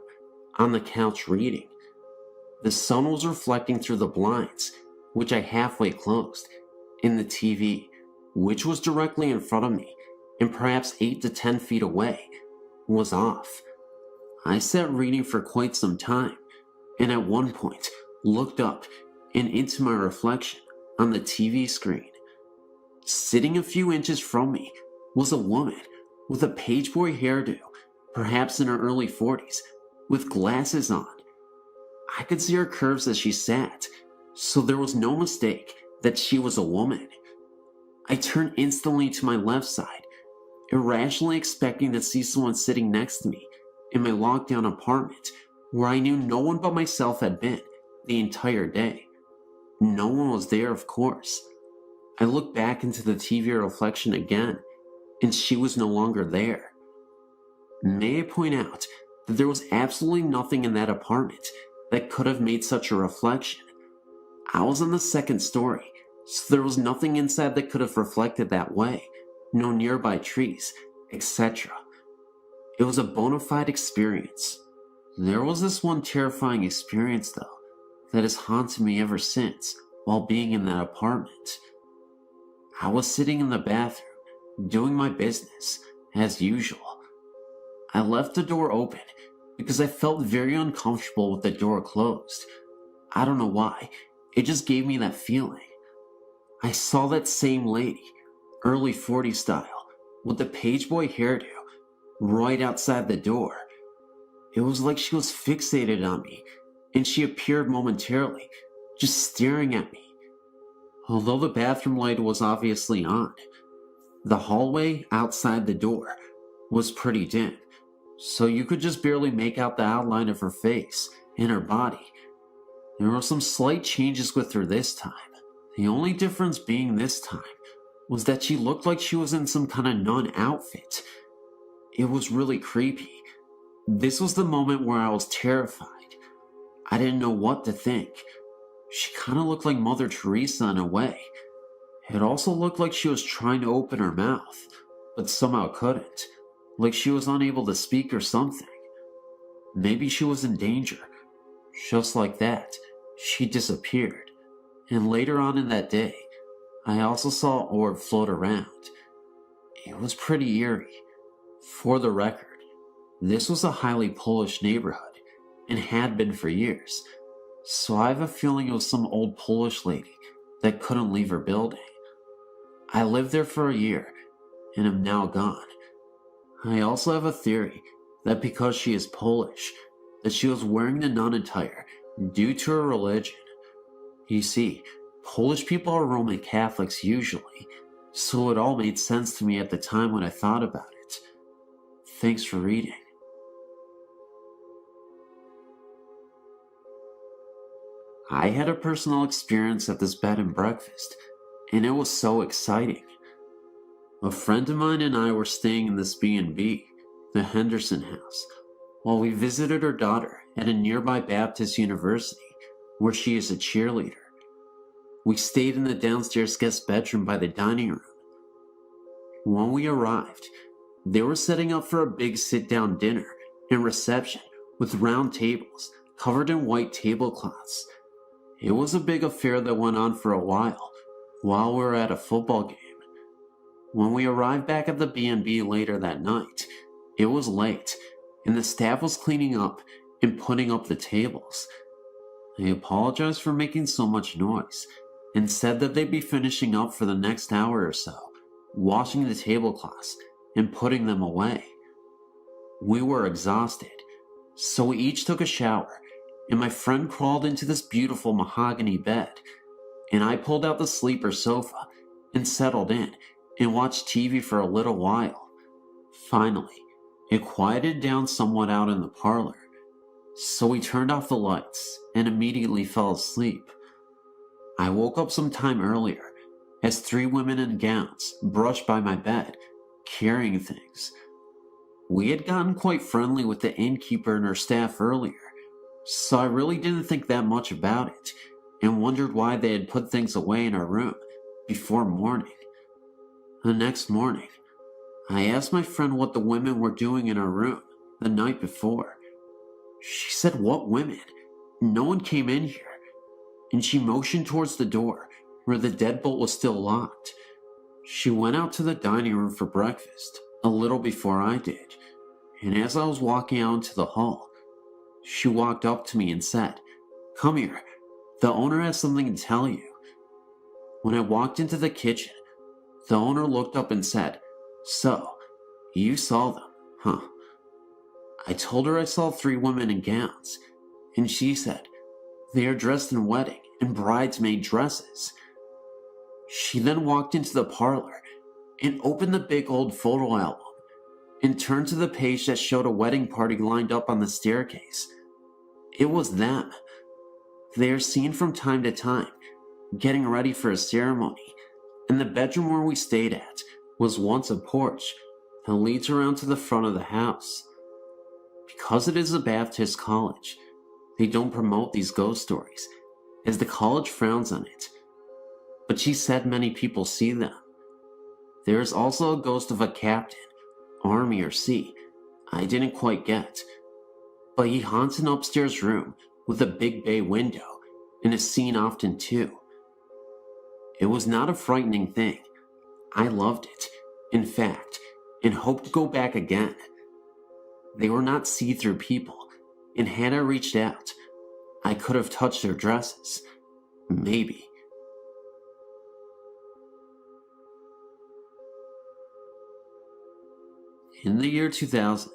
on the couch reading. The sun was reflecting through the blinds, which I halfway closed, and the TV, which was directly in front of me and perhaps 8 to 10 feet away, was off. I sat reading for quite some time, and at one point looked up and into my reflection on the TV screen. Sitting a few inches from me was a woman with a pageboy hairdo, perhaps in her early 40s, with glasses on. I could see her curves as she sat, so there was no mistake that she was a woman. I turned instantly to my left side, irrationally expecting to see someone sitting next to me in my lockdown apartment, where I knew no one but myself had been the entire day. No one was there, of course. I looked back into the TV reflection again, and she was no longer there. May I point out that there was absolutely nothing in that apartment that could have made such a reflection. I was on the second story, so there was nothing inside that could have reflected that way. No nearby trees, etc. It was a bona fide experience. There was this one terrifying experience, though, that has haunted me ever since while being in that apartment. I was sitting in the bathroom, doing my business, as usual. I left the door open because I felt very uncomfortable with the door closed. I don't know why, it just gave me that feeling. I saw that same lady, early 40s style, with the pageboy hairdo, right outside the door. It was like she was fixated on me, and she appeared momentarily, just staring at me. Although the bathroom light was obviously on, the hallway outside the door was pretty dim, so you could just barely make out the outline of her face and her body. There were some slight changes with her this time. The only difference being this time was that she looked like she was in some kind of nun outfit. It was really creepy. This was the moment where I was terrified. I didn't know what to think. She kind of looked like Mother Teresa in a way. It also looked like she was trying to open her mouth, but somehow couldn't. Like she was unable to speak or something. Maybe she was in danger. Just like that, she disappeared. And later on in that day, I also saw an orb float around. It was pretty eerie. For the record, this was a highly Polish neighborhood, and had been for years, so I have a feeling it was some old Polish lady that couldn't leave her building. I lived there for a year, and am now gone. I also have a theory that because she is Polish, that she was wearing the nun attire due to her religion. You see, Polish people are Roman Catholics usually, so it all made sense to me at the time when I thought about it. Thanks for reading. I had a personal experience at this bed and breakfast, and it was so exciting. A friend of mine and I were staying in this B&B, the Henderson House, while we visited her daughter at a nearby Baptist university where she is a cheerleader. We stayed in the downstairs guest bedroom by the dining room. When we arrived, they were setting up for a big sit-down dinner and reception with round tables covered in white tablecloths. It was a big affair that went on for a while we were at a football game. When we arrived back at the B&B later that night, it was late, and the staff was cleaning up and putting up the tables. They apologized for making so much noise, and said that they'd be finishing up for the next hour or so, washing the tablecloths and putting them away. We were exhausted, so we each took a shower, and my friend crawled into this beautiful mahogany bed, and I pulled out the sleeper sofa and settled in and watched TV for a little while. Finally, it quieted down somewhat out in the parlor, so we turned off the lights and immediately fell asleep. I woke up some time earlier as 3 women in gowns brushed by my bed, carrying things. We had gotten quite friendly with the innkeeper and her staff earlier, so I really didn't think that much about it, and wondered why they had put things away in our room before morning. The next morning, I asked my friend what the women were doing in our room the night before. She said, "What women? No one came in here," and she motioned towards the door where the deadbolt was still locked. She went out to the dining room for breakfast a little before I did, and as I was walking out into the hall, she walked up to me and said, "Come here, the owner has something to tell you." When I walked into the kitchen, the owner looked up and said, "So, you saw them, huh?" I told her I saw 3 women in gowns, and she said, "They are dressed in wedding and bridesmaid dresses." She then walked into the parlor and opened the big old photo album and turned to the page that showed a wedding party lined up on the staircase. It was them. They are seen from time to time, getting ready for a ceremony, and the bedroom where we stayed at was once a porch that leads around to the front of the house. Because it is a Baptist college, they don't promote these ghost stories, as the college frowns on it. But she said many people see them. There is also a ghost of a captain, Army or Sea, I didn't quite get. But he haunts an upstairs room with a big bay window and is seen often too. It was not a frightening thing. I loved it, in fact, and hoped to go back again. They were not see-through people, and had I reached out, I could have touched their dresses. Maybe. In the year 2000,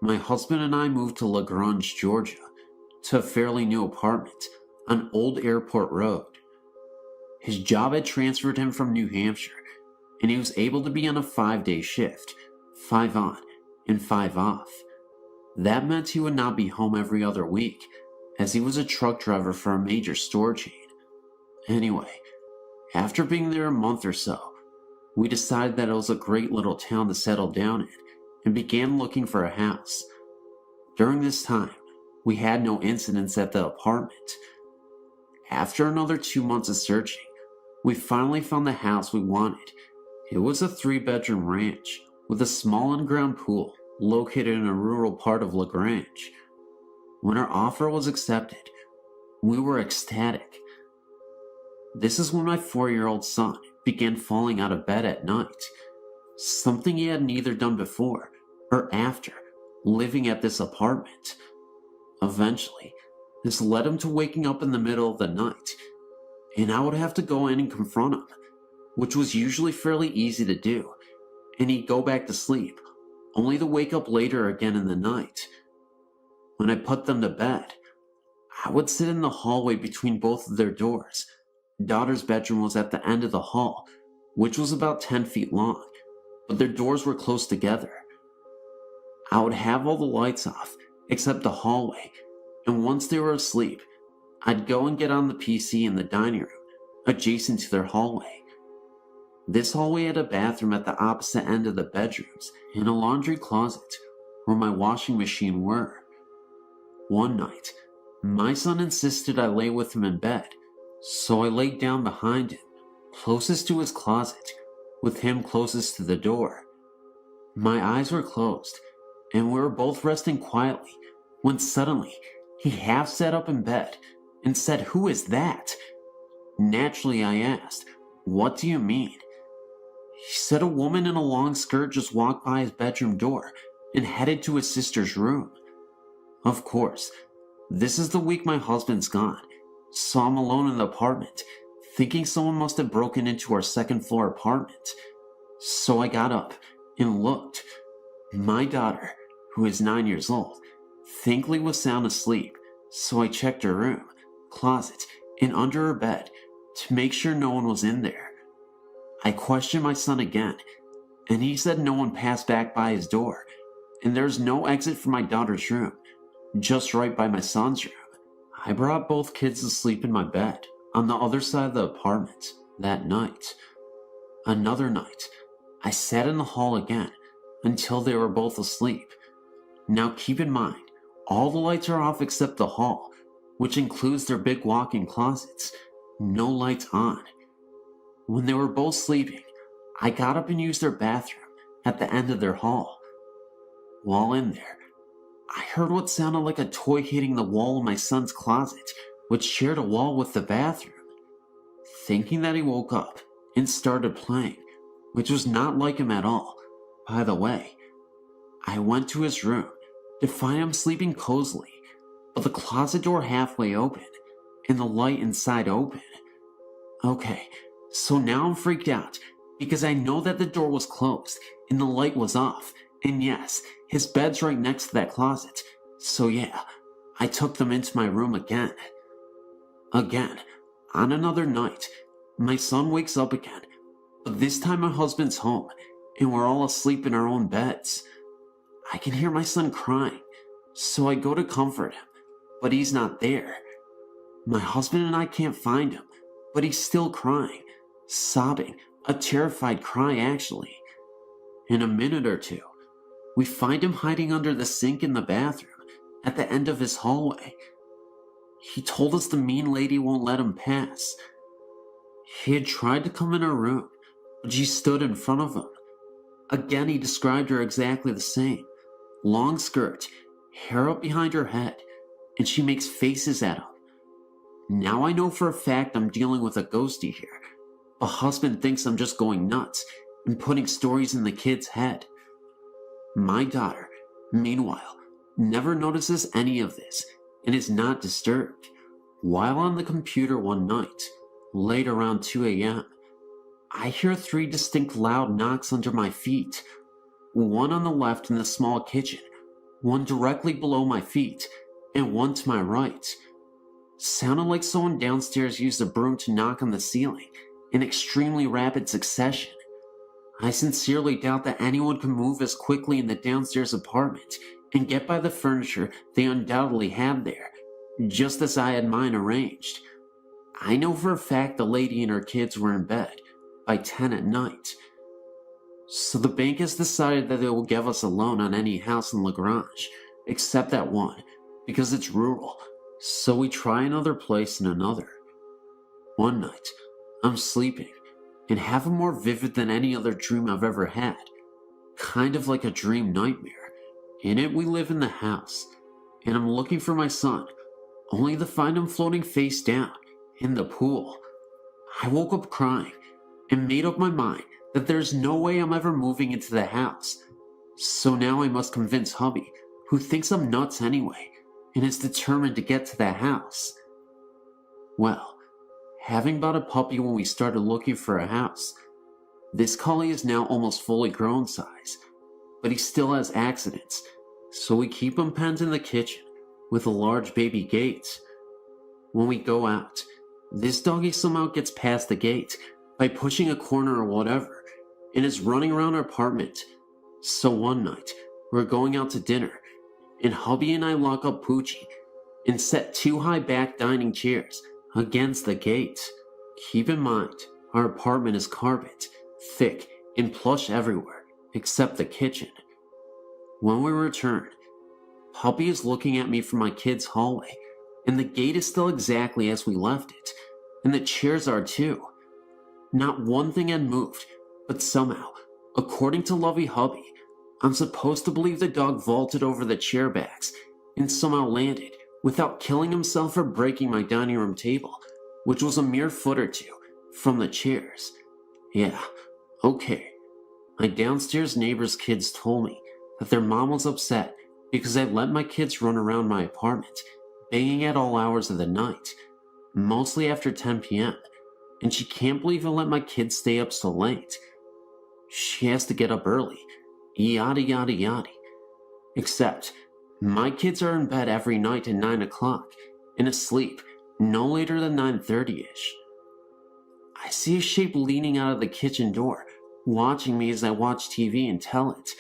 my husband and I moved to LaGrange, Georgia, to a fairly new apartment on Old Airport Road. His job had transferred him from New Hampshire, and he was able to be on a 5-day shift, 5 on and 5 off. That meant he would not be home every other week, as he was a truck driver for a major store chain. Anyway, after being there a month or so, we decided that it was a great little town to settle down in, and began looking for a house. During this time, we had no incidents at the apartment. After another 2 months of searching, we finally found the house we wanted. It was a 3-bedroom ranch with a small in-ground pool located in a rural part of LaGrange. When our offer was accepted, we were ecstatic. This is when my 4-year-old son began falling out of bed at night, something he had neither done before or after living at this apartment. Eventually, this led him to waking up in the middle of the night, and I would have to go in and confront him, which was usually fairly easy to do, and he'd go back to sleep, only to wake up later again in the night. When I put them to bed, I would sit in the hallway between both of their doors. Daughter's bedroom was at the end of the hall, which was about 10 feet long, but their doors were close together. I would have all the lights off, except the hallway, and once they were asleep, I'd go and get on the PC in the dining room, adjacent to their hallway. This hallway had a bathroom at the opposite end of the bedrooms, and a laundry closet, where my washing machine were. One night, my son insisted I lay with him in bed, so I laid down behind him, closest to his closet, with him closest to the door. My eyes were closed, and we were both resting quietly, when suddenly he half sat up in bed and said, "Who is that?" Naturally, I asked, "What do you mean?" He said a woman in a long skirt just walked by his bedroom door and headed to his sister's room. Of course, this is the week my husband's gone, so I'm alone in the apartment, thinking someone must have broken into our second-floor apartment. So I got up and looked. My daughter, who is 9 years old, thankfully was sound asleep, so I checked her room, closet, and under her bed to make sure no one was in there. I questioned my son again, and he said no one passed back by his door, and there's no exit from my daughter's room, just right by my son's room. I brought both kids to sleep in my bed on the other side of the apartment that night. Another night, I sat in the hall again until they were both asleep. Now keep in mind, all the lights are off except the hall, which includes their big walk-in closets. No lights on. When they were both sleeping, I got up and used their bathroom at the end of their hall. While in there, I heard what sounded like a toy hitting the wall of my son's closet, which shared a wall with the bathroom. Thinking that he woke up and started playing, which was not like him at all, by the way, I went to his room to find him sleeping cozily, but the closet door halfway open and the light inside open. Okay, so now I'm freaked out because I know that the door was closed and the light was off, and yes, his bed's right next to that closet, so yeah, I took them into my room again. Again, on another night, my son wakes up again, but this time my husband's home and we're all asleep in our own beds. I can hear my son crying, so I go to comfort him, but he's not there. My husband and I can't find him, but he's still crying, sobbing, a terrified cry actually. In a minute or two, we find him hiding under the sink in the bathroom at the end of his hallway. He told us the mean lady won't let him pass. He had tried to come in our room, but she stood in front of him. Again, he described her exactly the same. Long skirt, hair up behind her head, and she makes faces at him. Now I know for a fact I'm dealing with a ghostie here. A husband thinks I'm just going nuts and putting stories in the kid's head. My daughter, meanwhile, never notices any of this and is not disturbed. While on the computer one night, late around 2 a.m., I hear 3 distinct loud knocks under my feet. One on the left in the small kitchen, one directly below my feet, and one to my right. Sounded like someone downstairs used a broom to knock on the ceiling in extremely rapid succession. I sincerely doubt that anyone can move as quickly in the downstairs apartment and get by the furniture they undoubtedly had there, just as I had mine arranged. I know for a fact the lady and her kids were in bed by 10 at night. So the bank has decided that they will give us a loan on any house in Lagrange, except that one, because it's rural, so we try another place and another. One night, I'm sleeping, and have a more vivid than any other dream I've ever had. Kind of like a dream nightmare. In it, we live in the house, and I'm looking for my son, only to find him floating face down in the pool. I woke up crying and made up my mind that there's no way I'm ever moving into the house. So now I must convince hubby, who thinks I'm nuts anyway, and is determined to get to that house. Well, having bought a puppy when we started looking for a house, this collie is now almost fully grown size, but he still has accidents, so we keep him penned in the kitchen with a large baby gate. When we go out, this doggy somehow gets past the gate by pushing a corner or whatever, and is running around our apartment. So one night, we're going out to dinner, and hubby and I lock up Poochie and set 2 high back dining chairs against the gate. Keep in mind, our apartment is carpet, thick and plush everywhere, except the kitchen. When we return, Puppy is looking at me from my kid's hallway, and the gate is still exactly as we left it, and the chairs are too. Not one thing had moved, but somehow, according to Lovey Hubby, I'm supposed to believe the dog vaulted over the chair backs and somehow landed without killing himself or breaking my dining room table, which was a mere foot or 2 from the chairs. Yeah, okay. My downstairs neighbor's kids told me that their mom was upset because I let my kids run around my apartment, banging at all hours of the night, mostly after 10 p.m., and she can't believe I let my kids stay up so late. She has to get up early, yada yada yada. Except, my kids are in bed every night at 9 o'clock, and asleep no later than 9:30ish. I see a shape leaning out of the kitchen door, watching me as I watch TV and tell it,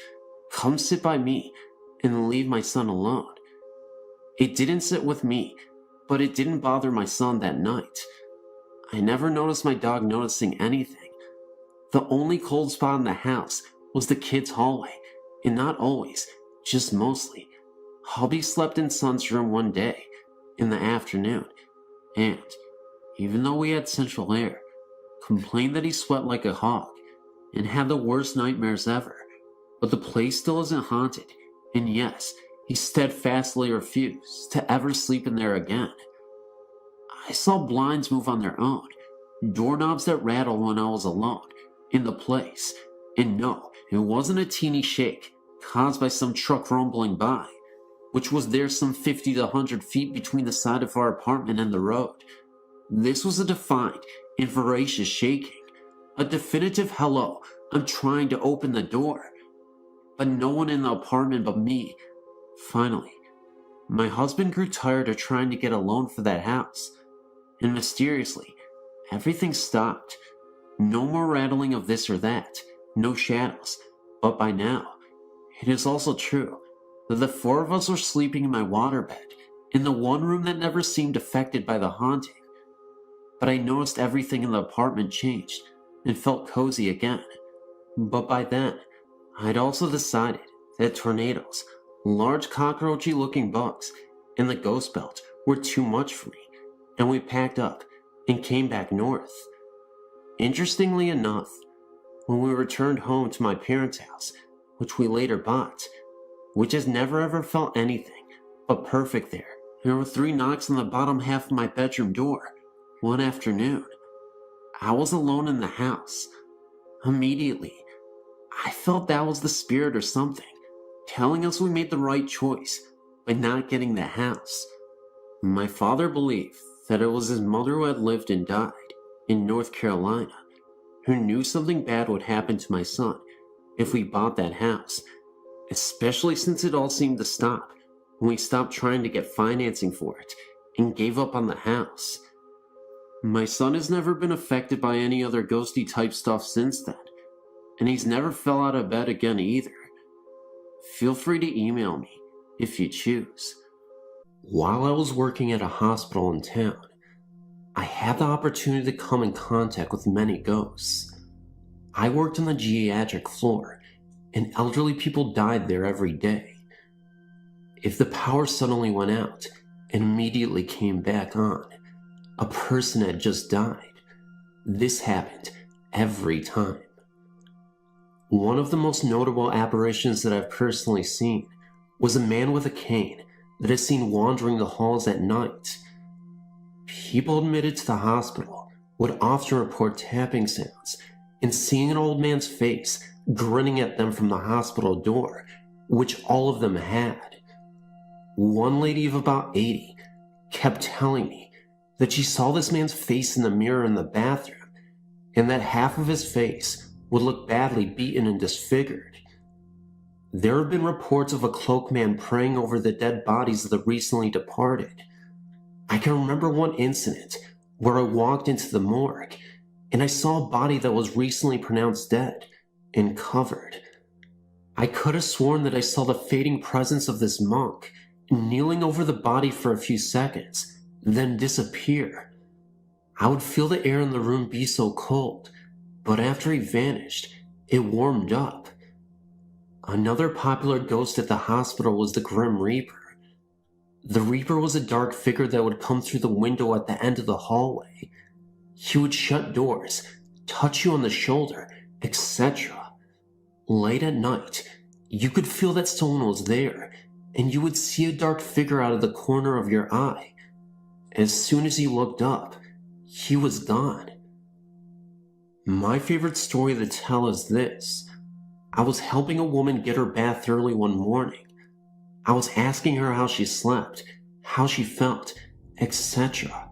"Come sit by me," and leave my son alone. It didn't sit with me, but it didn't bother my son that night. I never noticed my dog noticing anything. The only cold spot in the house was the kids' hallway, and not always, just mostly. Hubby slept in son's room one day, in the afternoon, and, even though we had central air, complained that he sweat like a hog, and had the worst nightmares ever. But the place still isn't haunted, and yes, he steadfastly refused to ever sleep in there again. I saw blinds move on their own, doorknobs that rattle when I was alone in the place, and no, it wasn't a teeny shake caused by some truck rumbling by, which was there some 50 to 100 feet between the side of our apartment and the road. This was a defined and voracious shaking, a definitive hello, I'm trying to open the door. But no one in the apartment but me. Finally, my husband grew tired of trying to get a loan for that house, and mysteriously, everything stopped. No more rattling of this or that, no shadows, but by now, it is also true that the 4 of us were sleeping in my waterbed, in the one room that never seemed affected by the haunting. But I noticed everything in the apartment changed, and felt cozy again. But by then, I'd also decided that tornadoes, large cockroachy-looking bugs, and the ghost belt were too much for me, and we packed up and came back north. Interestingly enough, when we returned home to my parents' house, which we later bought, we just never ever felt anything but perfect there. There were 3 knocks on the bottom half of my bedroom door one afternoon. I was alone in the house. Immediately, I felt that was the spirit or something, telling us we made the right choice by not getting the house. My father believed that it was his mother who had lived and died in North Carolina, who knew something bad would happen to my son if we bought that house, especially since it all seemed to stop when we stopped trying to get financing for it and gave up on the house. My son has never been affected by any other ghosty type stuff since then, and he's never fell out of bed again either. Feel free to email me if you choose. While I was working at a hospital in town, I had the opportunity to come in contact with many ghosts. I worked on the geriatric floor, and elderly people died there every day. If the power suddenly went out and immediately came back on, a person had just died. This happened every time. One of the most notable apparitions that I've personally seen was a man with a cane that is seen wandering the halls at night. People admitted to the hospital would often report tapping sounds and seeing an old man's face grinning at them from the hospital door, which all of them had. One lady of about 80 kept telling me that she saw this man's face in the mirror in the bathroom, and that half of his face would look badly beaten and disfigured. There have been reports of a cloaked man praying over the dead bodies of the recently departed. I can remember one incident where I walked into the morgue and I saw a body that was recently pronounced dead and covered. I could have sworn that I saw the fading presence of this monk kneeling over the body for a few seconds, then disappear. I would feel the air in the room be so cold, but after he vanished, it warmed up. Another popular ghost at the hospital was the Grim Reaper. The Reaper was a dark figure that would come through the window at the end of the hallway. He would shut doors, touch you on the shoulder, etc. Late at night, you could feel that someone was there, and you would see a dark figure out of the corner of your eye. As soon as you looked up, he was gone. My favorite story to tell is this. I was helping a woman get her bath early one morning. I was asking her how she slept, how she felt, etc.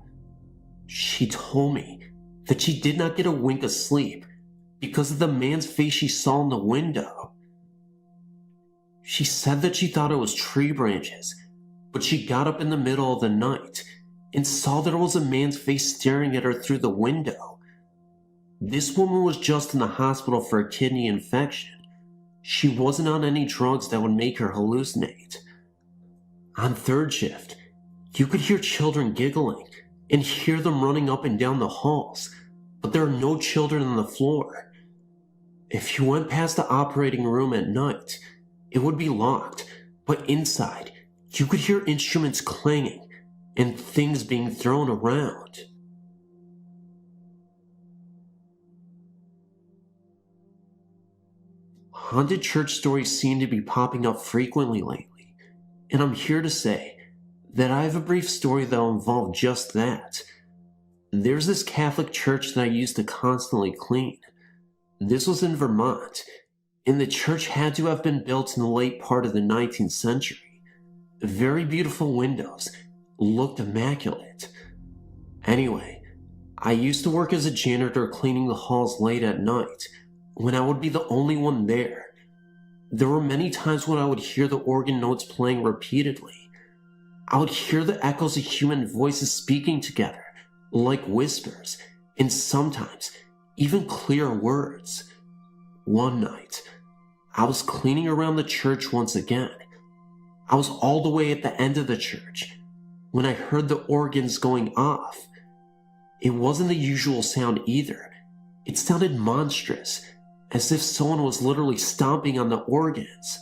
She told me that she did not get a wink of sleep because of the man's face she saw in the window. She said that she thought it was tree branches, but she got up in the middle of the night and saw that it was a man's face staring at her through the window. This woman was just in the hospital for a kidney infection. She wasn't on any drugs that would make her hallucinate. On third shift, you could hear children giggling and hear them running up and down the halls, but there are no children on the floor. If you went past the operating room at night, it would be locked, but inside, you could hear instruments clanging and things being thrown around. Haunted church stories seem to be popping up frequently lately, and I'm here to say that I have a brief story that will involve just that. There's this Catholic church that I used to constantly clean. This was in Vermont, and the church had to have been built in the late part of the 19th century. Very beautiful windows, looked immaculate. Anyway, I used to work as a janitor cleaning the halls late at night, when I would be the only one there. There were many times when I would hear the organ notes playing repeatedly. I would hear the echoes of human voices speaking together, like whispers, and sometimes even clear words. One night, I was cleaning around the church once again. I was all the way at the end of the church when I heard the organs going off. It wasn't the usual sound either. It sounded monstrous, as if someone was literally stomping on the organs.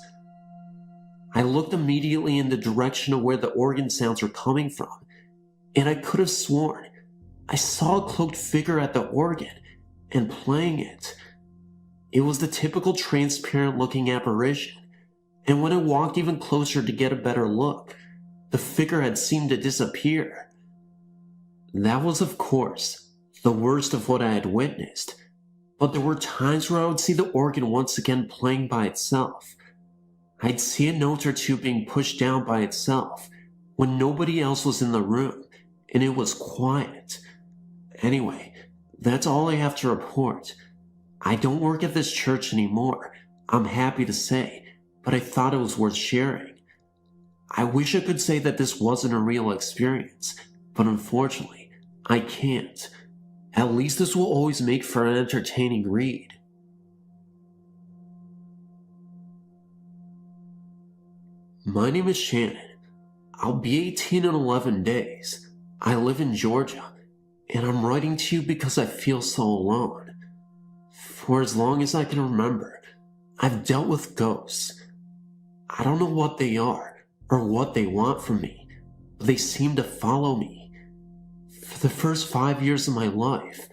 I looked immediately in the direction of where the organ sounds were coming from, and I could have sworn I saw a cloaked figure at the organ and playing it. It was the typical transparent looking apparition, and when I walked even closer to get a better look, the figure had seemed to disappear. That was, of course, the worst of what I had witnessed, but there were times where I would see the organ once again playing by itself. I'd see a note or two being pushed down by itself when nobody else was in the room, and it was quiet. Anyway, that's all I have to report. I don't work at this church anymore, I'm happy to say, but I thought it was worth sharing. I wish I could say that this wasn't a real experience, but unfortunately, I can't. At least this will always make for an entertaining read. My name is Shannon. I'll be 18 in 11 days. I live in Georgia, and I'm writing to you because I feel so alone. For as long as I can remember, I've dealt with ghosts. I don't know what they are or what they want from me, but they seem to follow me. For the first 5 years of my life,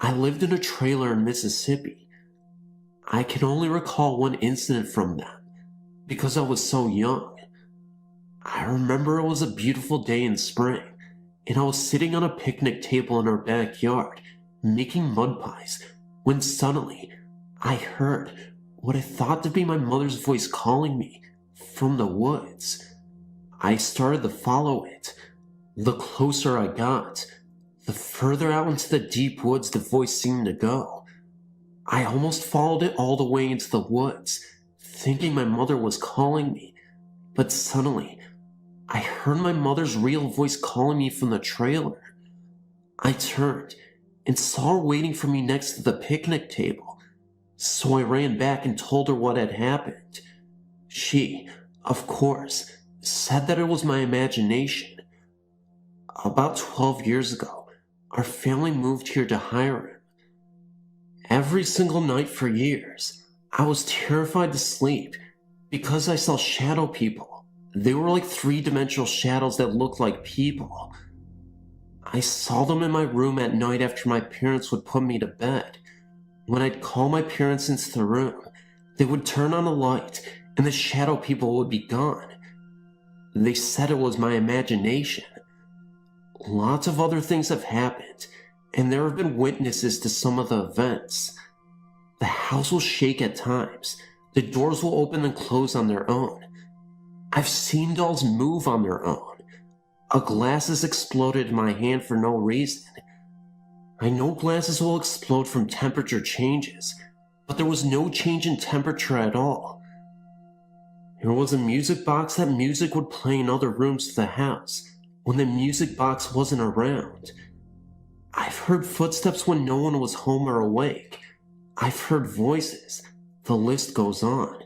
I lived in a trailer in Mississippi. I can only recall one incident from them because I was so young. I remember it was a beautiful day in spring, and I was sitting on a picnic table in our backyard, making mud pies, when suddenly I heard what I thought to be my mother's voice calling me from the woods. I started to follow it. The closer I got, the further out into the deep woods the voice seemed to go. I almost followed it all the way into the woods, thinking my mother was calling me, but suddenly I heard my mother's real voice calling me from the trailer. I turned and saw her waiting for me next to the picnic table, so I ran back and told her what had happened. She, of course, said that it was my imagination. About 12 years ago, our family moved here to Hiram. Every single night for years, I was terrified to sleep because I saw shadow people. They were like three-dimensional shadows that looked like people. I saw them in my room at night after my parents would put me to bed. When I'd call my parents into the room, they would turn on a light and the shadow people would be gone. They said it was my imagination. Lots of other things have happened, and there have been witnesses to some of the events. The house will shake at times. The doors will open and close on their own. I've seen dolls move on their own. A glass has exploded in my hand for no reason. I know glasses will explode from temperature changes, but there was no change in temperature at all. There was a music box that music would play in other rooms of the house when the music box wasn't around. I've heard footsteps when no one was home or awake. I've heard voices. The list goes on.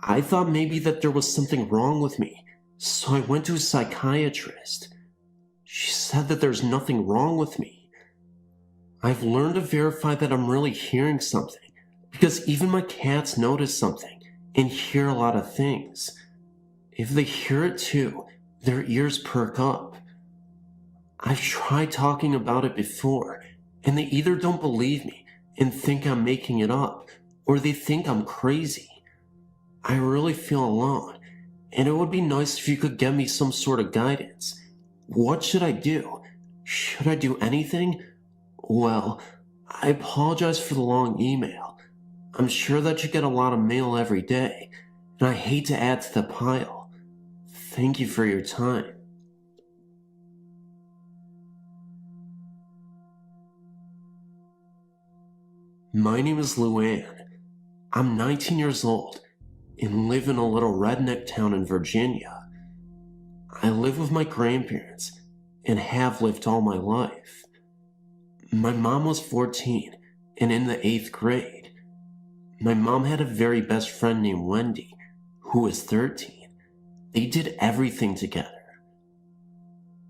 I thought maybe that there was something wrong with me, so I went to a psychiatrist. She said that there's nothing wrong with me. I've learned to verify that I'm really hearing something, because even my cats notice something and hear a lot of things. If they hear it too, their ears perk up. I've tried talking about it before, and they either don't believe me and think I'm making it up, or they think I'm crazy. I really feel alone, and it would be nice if you could give me some sort of guidance. What should I do? Should I do anything? Well, I apologize for the long email. I'm sure that you get a lot of mail every day, and I hate to add to the pile. Thank you for your time. My name is Luann. I'm 19 years old and live in a little redneck town in Virginia. I live with my grandparents and have lived all my life. My mom was 14 and in the 8th grade. My mom had a very best friend named Wendy, who was 13. They did everything together.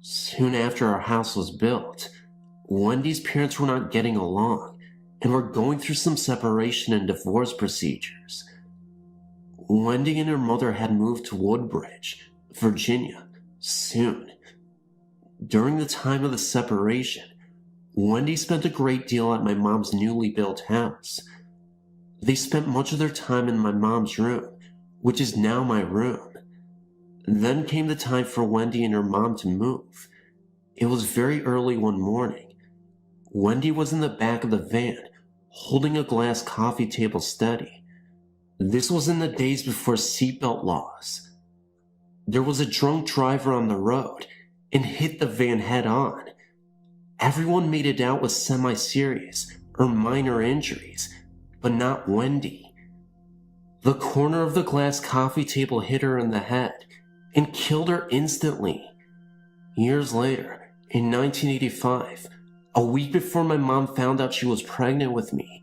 Soon after our house was built, Wendy's parents were not getting along and were going through some separation and divorce procedures. Wendy and her mother had moved to Woodbridge, Virginia, soon. During the time of the separation, Wendy spent a great deal at my mom's newly built house. They spent much of their time in my mom's room, which is now my room. Then came the time for Wendy and her mom to move. It was very early one morning. Wendy was in the back of the van, holding a glass coffee table steady. This was in the days before seatbelt laws. There was a drunk driver on the road and hit the van head on. Everyone made it out with semi-serious or minor injuries, but not Wendy. The corner of the glass coffee table hit her in the head and killed her instantly. Years later, in 1985, a week before my mom found out she was pregnant with me,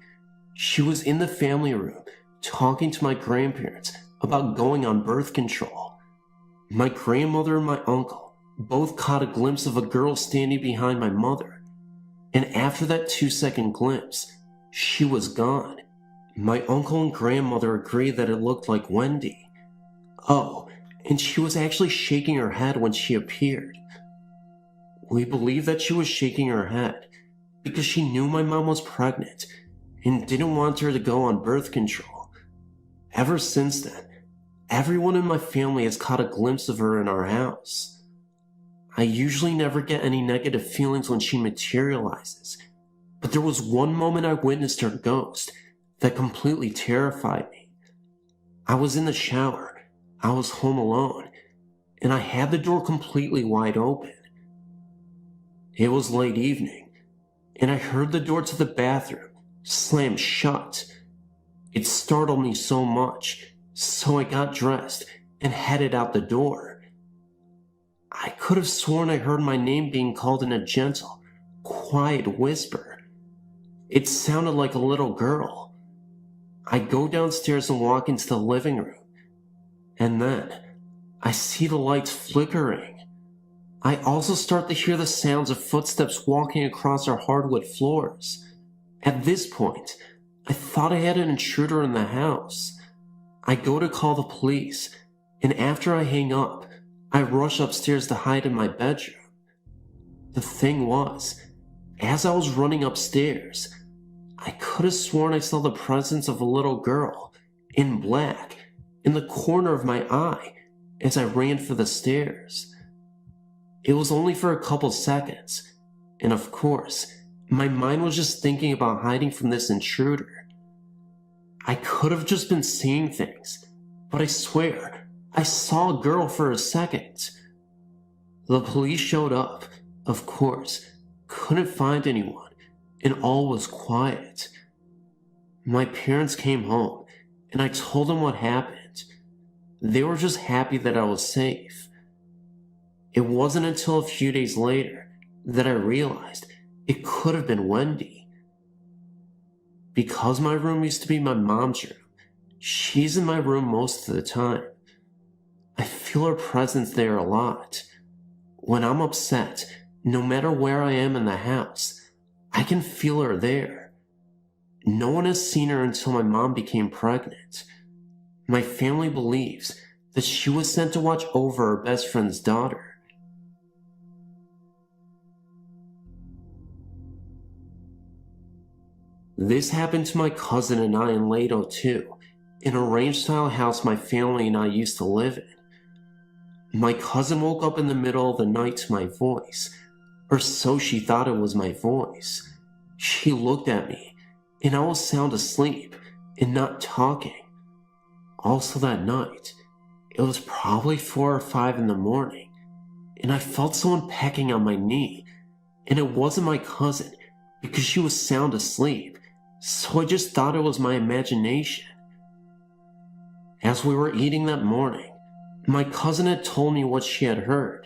she was in the family room talking to my grandparents about going on birth control. My grandmother and my uncle both caught a glimpse of a girl standing behind my mother, and after that 2-second glimpse, she was gone. My uncle and grandmother agreed that it looked like Wendy. Oh, and she was actually shaking her head when she appeared. We believe that she was shaking her head because she knew my mom was pregnant and didn't want her to go on birth control. Ever since then, everyone in my family has caught a glimpse of her in our house. I usually never get any negative feelings when she materializes, but there was one moment I witnessed her ghost that completely terrified me. I was in the shower. I was home alone, and I had the door completely wide open. It was late evening, and I heard the door to the bathroom slam shut. It startled me so much, so I got dressed and headed out the door. I could have sworn I heard my name being called in a gentle, quiet whisper. It sounded like a little girl. I go downstairs and walk into the living room. And then, I see the lights flickering. I also start to hear the sounds of footsteps walking across our hardwood floors. At this point, I thought I had an intruder in the house. I go to call the police, and after I hang up, I rush upstairs to hide in my bedroom. The thing was, as I was running upstairs, I could have sworn I saw the presence of a little girl, in black, in the corner of my eye as I ran for the stairs. It was only for a couple seconds, and of course, my mind was just thinking about hiding from this intruder. I could have just been seeing things, but I swear, I saw a girl for a second. The police showed up, of course, couldn't find anyone, and all was quiet. My parents came home, and I told them what happened. They were just happy that I was safe. It wasn't until a few days later that I realized it could have been Wendy. Because my room used to be my mom's room, she's in my room most of the time. I feel her presence there a lot. When I'm upset, no matter where I am in the house, I can feel her there. No one has seen her until my mom became pregnant. My family believes that she was sent to watch over her best friend's daughter. This happened to my cousin and I in Lato too, in a ranch-style house my family and I used to live in. My cousin woke up in the middle of the night to my voice, or so she thought it was my voice. She looked at me, and I was sound asleep and not talking. Also that night, it was probably 4 or 5 in the morning, and I felt someone pecking on my knee, and it wasn't my cousin because she was sound asleep, so I just thought it was my imagination. As we were eating that morning, my cousin had told me what she had heard.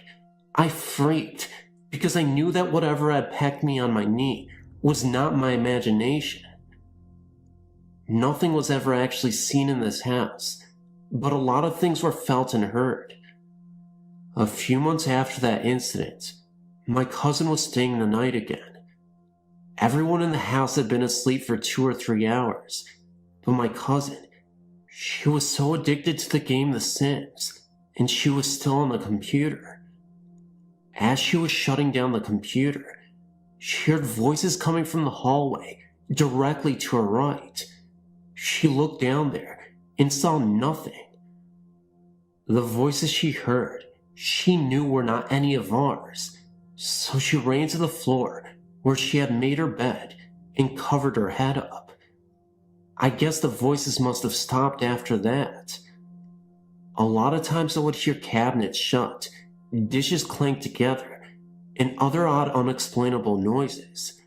I freaked because I knew that whatever had pecked me on my knee was not my imagination. Nothing was ever actually seen in this house, but a lot of things were felt and heard. A few months after that incident, my cousin was staying the night again. Everyone in the house had been asleep for 2 or 3 hours, but my cousin, she was so addicted to the game The Sims, and she was still on the computer. As she was shutting down the computer, she heard voices coming from the hallway directly to her right. She looked down there and saw nothing. The voices she heard, she knew were not any of ours, so she ran to the floor where she had made her bed and covered her head up. I guess the voices must have stopped after that. A lot of times I would hear cabinets shut, dishes clank together, and other odd unexplainable noises.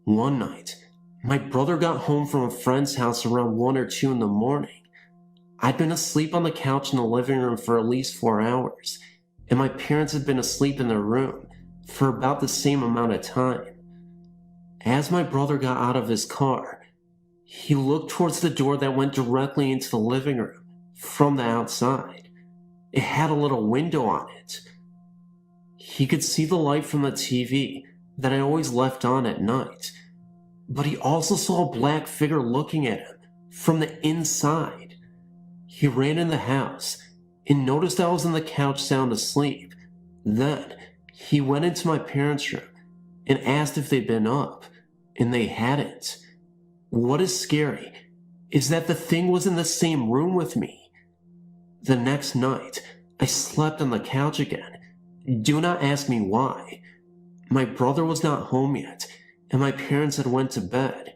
One night, my brother got home from a friend's house around 1 or 2 in the morning. I'd been asleep on the couch in the living room for at least 4 hours, and my parents had been asleep in their room for about the same amount of time. As my brother got out of his car, he looked towards the door that went directly into the living room from the outside. It had a little window on it. He could see the light from the TV that I always left on at night, but he also saw a black figure looking at him from the inside. He ran in the house and noticed I was on the couch sound asleep. Then he went into my parents' room and asked if they'd been up, and they hadn't. What is scary is that the thing was in the same room with me. The next night, I slept on the couch again. Do not ask me why. My brother was not home yet, and my parents had went to bed.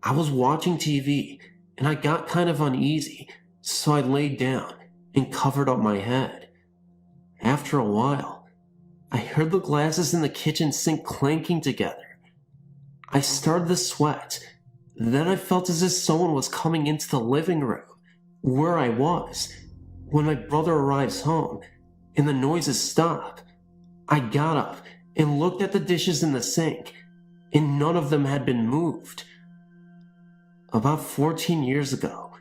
I was watching TV, and I got kind of uneasy, so I laid down and covered up my head. After a while, I heard the glasses in the kitchen sink clanking together. I started to sweat. Then I felt as if someone was coming into the living room, where I was. When my brother arrives home, and the noises stop, I got up and looked at the dishes in the sink, and none of them had been moved. About 14 years ago,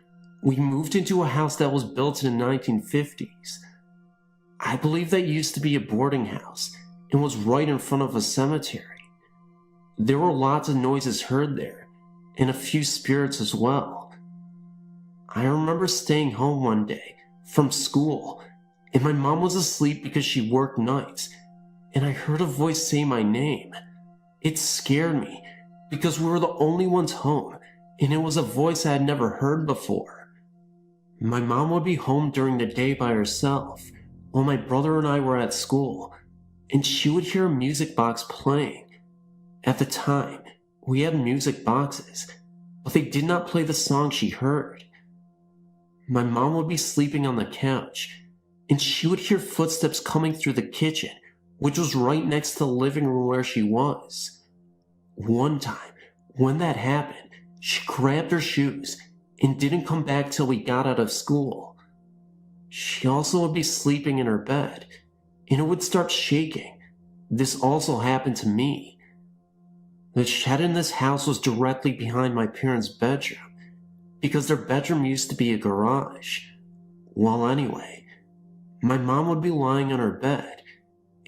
we moved into a house that was built in the 1950s. I believe that used to be a boarding house and was right in front of a cemetery. There were lots of noises heard there, and a few spirits as well. I remember staying home one day from school, and my mom was asleep because she worked nights, and I heard a voice say my name. It scared me because we were the only ones home, and it was a voice I had never heard before. My mom would be home during the day by herself, while my brother and I were at school, and she would hear a music box playing. At the time, we had music boxes, but they did not play the song she heard. My mom would be sleeping on the couch, and she would hear footsteps coming through the kitchen, which was right next to the living room where she was. One time, when that happened, she grabbed her shoes and didn't come back till we got out of school. She also would be sleeping in her bed, and it would start shaking. This also happened to me. The shed in this house was directly behind my parents' bedroom, because their bedroom used to be a garage. Well, anyway, my mom would be lying on her bed,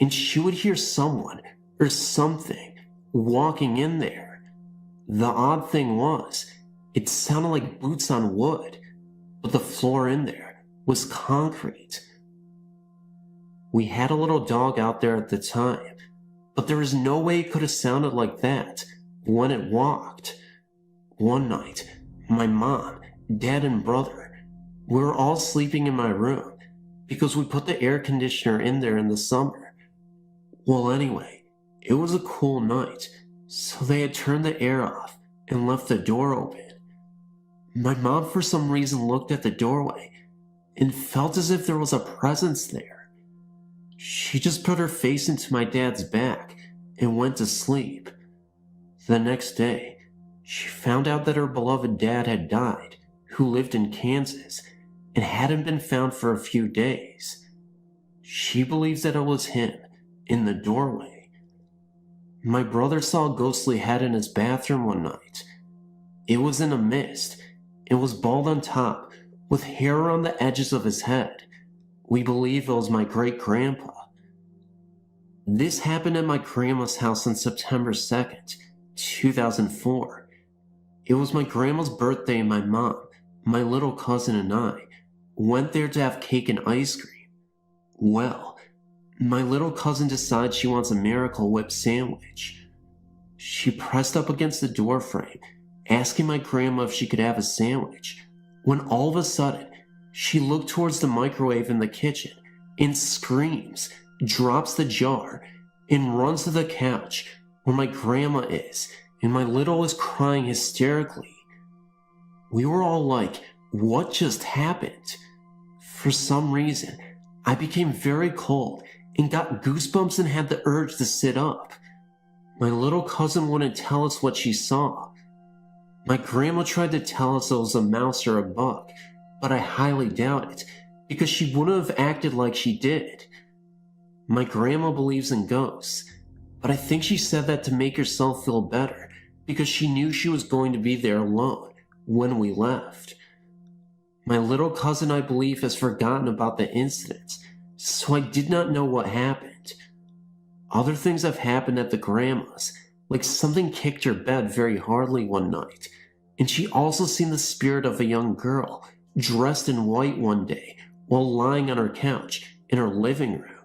and she would hear someone or something walking in there. The odd thing was, it sounded like boots on wood, but the floor in there was concrete. We had a little dog out there at the time, but there was no way it could have sounded like that when it walked. One night, my mom, dad, and brother, we were all sleeping in my room because we put the air conditioner in there in the summer. Well, anyway, it was a cool night, so they had turned the air off and left the door open. My mom, for some reason, looked at the doorway and felt as if there was a presence there. She just put her face into my dad's back and went to sleep. The next day, she found out that her beloved dad had died, who lived in Kansas, and hadn't been found for a few days. She believes that it was him in the doorway. My brother saw a ghostly head in his bathroom one night. It was in a mist and was bald on top with hair around the edges of his head. We believe it was my great-grandpa. This happened at my grandma's house on September 2nd, 2004. It was my grandma's birthday, and my mom, my little cousin, and I went there to have cake and ice cream. Well, My little cousin decides she wants a Miracle Whip sandwich. She pressed up against the door frame, asking my grandma if she could have a sandwich, when all of a sudden, she looked towards the microwave in the kitchen and screams, drops the jar, and runs to the couch where my grandma is, and my little is crying hysterically. We were all like, what just happened? For some reason, I became very cold and got goosebumps and had the urge to sit up. My little cousin wouldn't tell us what she saw. My grandma tried to tell us it was a mouse or a bug, but I highly doubt it, because she wouldn't have acted like she did. My grandma believes in ghosts, but I think she said that to make herself feel better, because she knew she was going to be there alone when we left. My little cousin, I believe, has forgotten about the incident, so I did not know what happened. Other things have happened at the grandma's, like something kicked her bed very hardly one night, and she also seen the spirit of a young girl dressed in white one day while lying on her couch in her living room.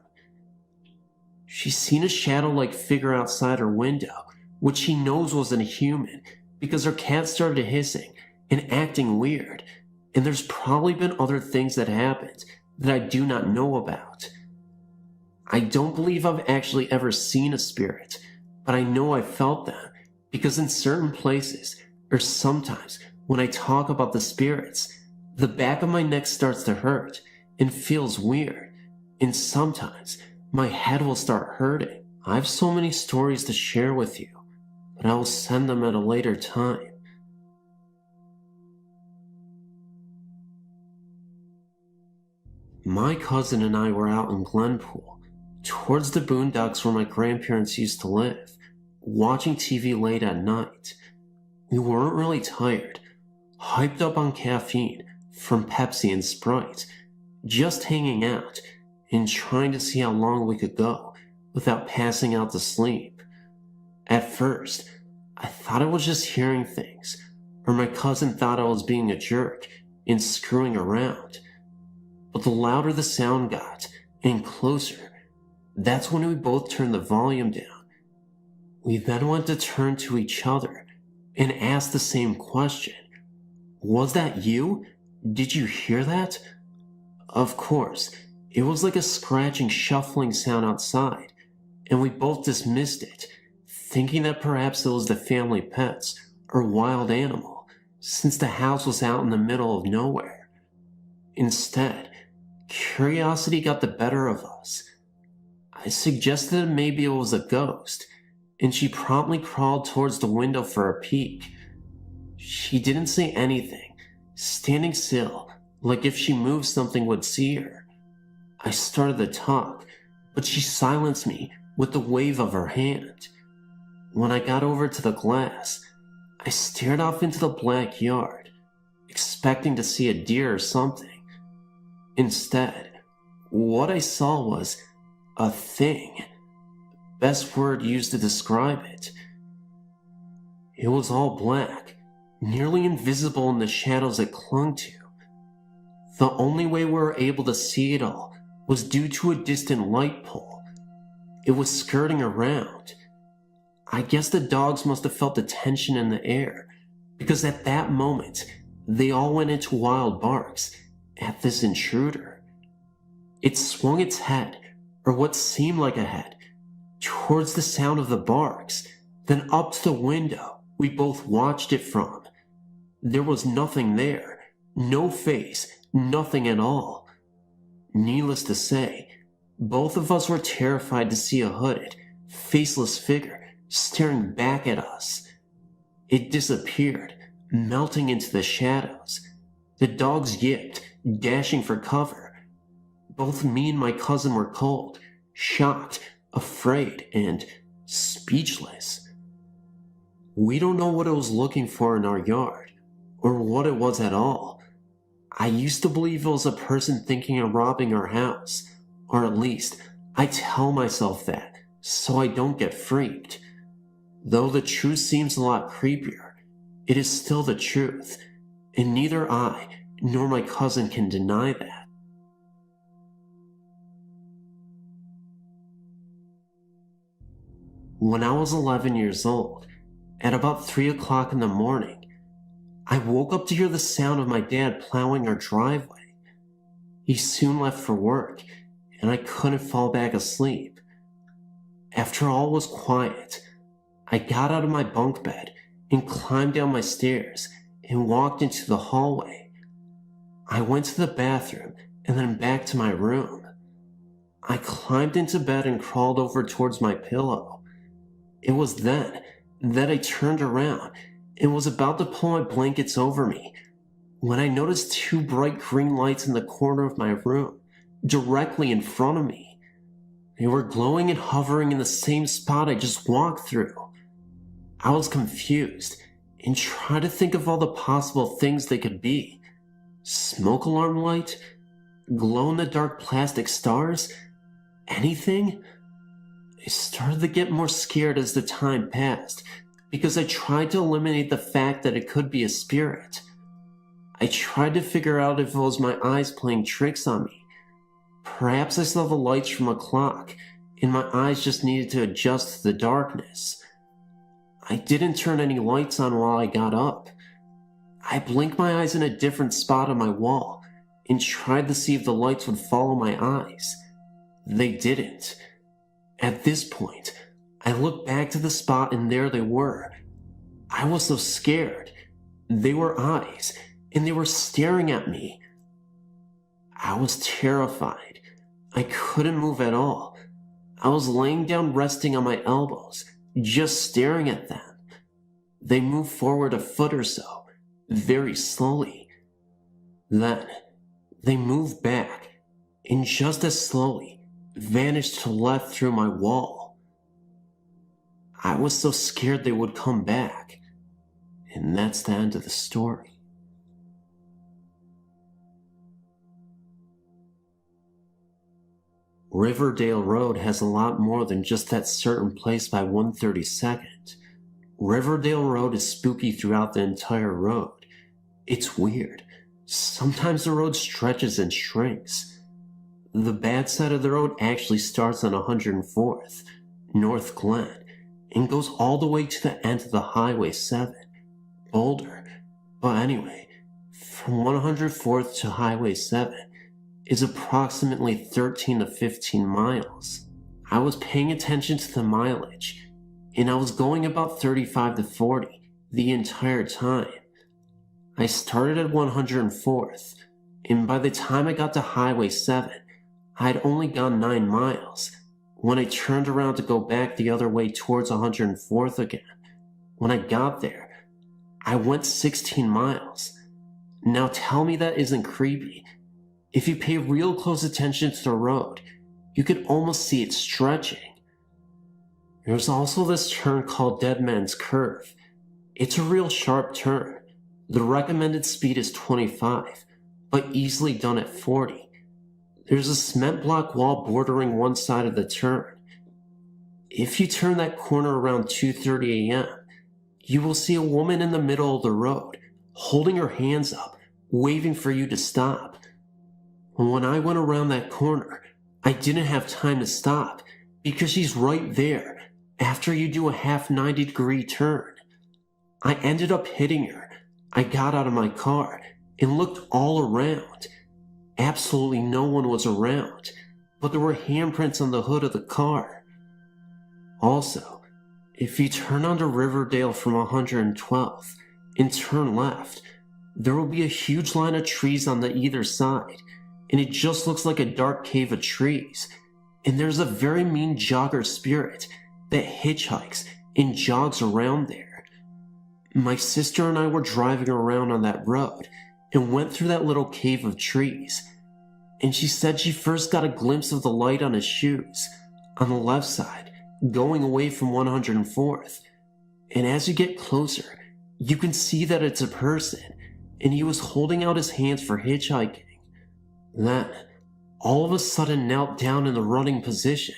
She's seen a shadow-like figure outside her window, which she knows wasn't human because her cat started hissing and acting weird, and there's probably been other things that happened that I do not know about. I don't believe I've actually ever seen a spirit, but I know I felt them because in certain places, or sometimes when I talk about the spirits, the back of my neck starts to hurt and feels weird, and sometimes my head will start hurting. I have so many stories to share with you, but I will send them at a later time. My cousin and I were out in Glenpool, towards the boondocks where my grandparents used to live, watching TV late at night. We weren't really tired, hyped up on caffeine from Pepsi and Sprite, just hanging out and trying to see how long we could go without passing out to sleep. At first, I thought I was just hearing things, or my cousin thought I was being a jerk and screwing around. But the louder the sound got, and closer, that's when we both turned the volume down. We then went to turn to each other and ask the same question. Was that you? Did you hear that? Of course, it was like a scratching, shuffling sound outside, and we both dismissed it, thinking that perhaps it was the family pets or wild animal, since the house was out in the middle of nowhere. Instead, curiosity got the better of us. I suggested that maybe it was a ghost, and she promptly crawled towards the window for a peek. She didn't say anything, standing still, like if she moved something would see her. I started to talk, but she silenced me with the wave of her hand. When I got over to the glass, I stared off into the black yard, expecting to see a deer or something. Instead, what I saw was a thing. Best word used to describe it. It was all black, nearly invisible in the shadows it clung to. The only way we were able to see it all was due to a distant light pole. It was skirting around. I guess the dogs must have felt the tension in the air, because at that moment, they all went into wild barks at this intruder. It swung its head, or what seemed like a head, towards the sound of the barks, then up to the window we both watched it from. There was nothing there, no face, nothing at all. Needless to say, both of us were terrified to see a hooded, faceless figure staring back at us. It disappeared, melting into the shadows. The dogs yipped, dashing for cover. Both me and my cousin were cold, shocked, afraid, and speechless. We don't know what it was looking for in our yard, or what it was at all. I used to believe it was a person thinking of robbing our house, or at least I tell myself that so I don't get freaked. Though the truth seems a lot creepier, it is still the truth, and neither I nor my cousin can deny that. When I was 11 years old, at about 3 o'clock in the morning, I woke up to hear the sound of my dad plowing our driveway. He soon left for work, and I couldn't fall back asleep. After all was quiet, I got out of my bunk bed and climbed down my stairs and walked into the hallway. I went to the bathroom and then back to my room. I climbed into bed and crawled over towards my pillow. It was then that I turned around and was about to pull my blankets over me when I noticed two bright green lights in the corner of my room, directly in front of me. They were glowing and hovering in the same spot I just walked through. I was confused and tried to think of all the possible things they could be. Smoke alarm light? Glow-in-the-dark plastic stars? Anything? I started to get more scared as the time passed because I tried to eliminate the fact that it could be a spirit. I tried to figure out if it was my eyes playing tricks on me. Perhaps I saw the lights from a clock and my eyes just needed to adjust to the darkness. I didn't turn any lights on while I got up. I blinked my eyes in a different spot on my wall and tried to see if the lights would follow my eyes. They didn't. At this point, I looked back to the spot and there they were. I was so scared. They were eyes, and they were staring at me. I was terrified. I couldn't move at all. I was laying down resting on my elbows, just staring at them. They moved forward a foot or so, very slowly. Then, they moved back, and just as slowly, vanished to the left through my wall. I was so scared they would come back, and that's the end of the story. Riverdale Road has a lot more than just that certain place by 132nd. Riverdale Road is spooky throughout the entire road. It's weird. Sometimes the road stretches and shrinks. The bad side of the road actually starts on 104th, North Glen, and goes all the way to the end of the Highway 7, Boulder. But anyway, from 104th to Highway 7 is approximately 13 to 15 miles. I was paying attention to the mileage, and I was going about 35 to 40 the entire time. I started at 104th, and by the time I got to Highway 7, I had only gone 9 miles when I turned around to go back the other way towards 104th again. When I got there, I went 16 miles. Now tell me that isn't creepy. If you pay real close attention to the road, you could almost see it stretching. There's also this turn called Dead Man's Curve. It's a real sharp turn. The recommended speed is 25, but easily done at 40. There's a cement block wall bordering one side of the turn. If you turn that corner around 2:30 a.m., you will see a woman in the middle of the road, holding her hands up, waving for you to stop. When I went around that corner, I didn't have time to stop because she's right there after you do a half 90-degree turn. I ended up hitting her. I got out of my car and looked all around. Absolutely no one was around, but there were handprints on the hood of the car. Also, if you turn onto Riverdale from 112th and turn left, there will be a huge line of trees on the either side, and it just looks like a dark cave of trees. And there's a very mean jogger spirit that hitchhikes and jogs around there. My sister and I were driving around on that road and went through that little cave of trees, and she said she first got a glimpse of the light on his shoes on the left side going away from 104th, and as you get closer you can see that it's a person, and he was holding out his hands for hitchhiking. Then all of a sudden knelt down in the running position,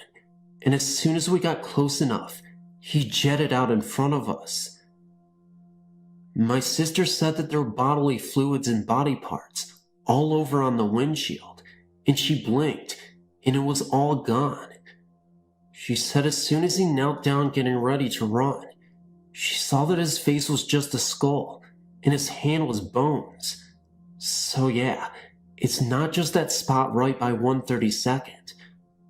and as soon as we got close enough he jetted out in front of us. My sister said that there were bodily fluids and body parts all over on the windshield, and she blinked, and it was all gone. She said as soon as he knelt down getting ready to run, she saw that his face was just a skull and his hand was bones. So yeah, it's not just that spot right by 132nd.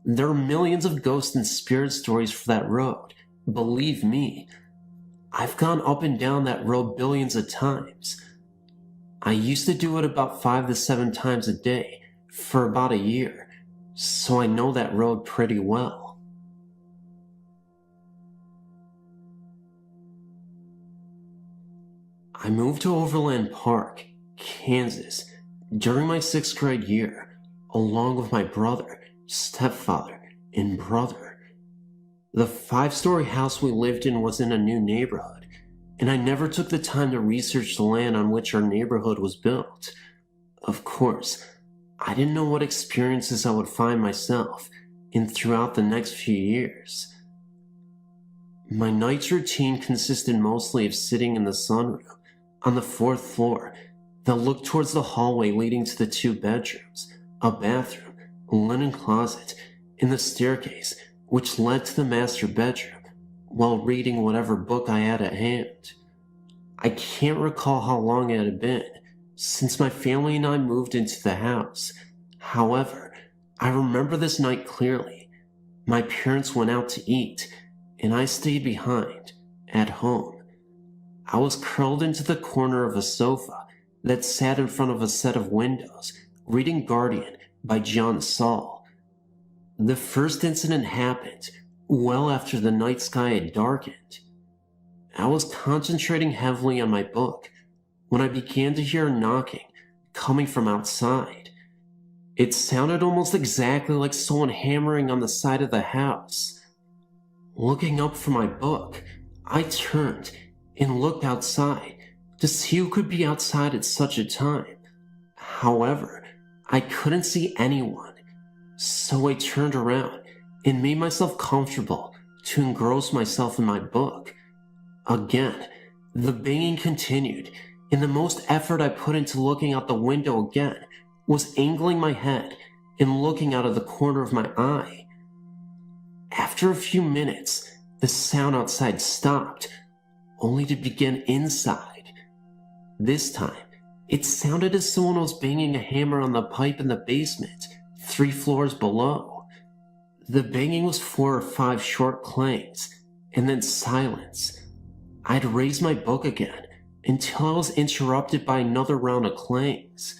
There are millions of ghost and spirit stories for that road. Believe me, I've gone up and down that road billions of times. I used to do it about 5 to 7 times a day for about a year, so I know that road pretty well. I moved to Overland Park, Kansas, during my 6th grade year, along with my brother, stepfather, and brother. The 5-story house we lived in was in a new neighborhood, and I never took the time to research the land on which our neighborhood was built. Of course, I didn't know what experiences I would find myself in throughout the next few years. My night's routine consisted mostly of sitting in the sunroom on the 4th floor that looked towards the hallway leading to the 2 bedrooms, a bathroom, a linen closet, and the staircase which led to the master bedroom, while reading whatever book I had at hand. I can't recall how long it had been since my family and I moved into the house. However, I remember this night clearly. My parents went out to eat, and I stayed behind, at home. I was curled into the corner of a sofa that sat in front of a set of windows, reading Guardian by John Saul. The first incident happened well after the night sky had darkened. I was concentrating heavily on my book when I began to hear a knocking coming from outside. It sounded almost exactly like someone hammering on the side of the house. Looking up from my book, I turned and looked outside to see who could be outside at such a time. However, I couldn't see anyone, so I turned around and made myself comfortable to engross myself in my book. Again, the banging continued, and the most effort I put into looking out the window again was angling my head and looking out of the corner of my eye. After a few minutes, the sound outside stopped, only to begin inside. This time, it sounded as someone was banging a hammer on the pipe in the basement, 3 floors below. The banging was 4 or 5 short clangs, and then silence. I'd raise my book again until I was interrupted by another round of clangs.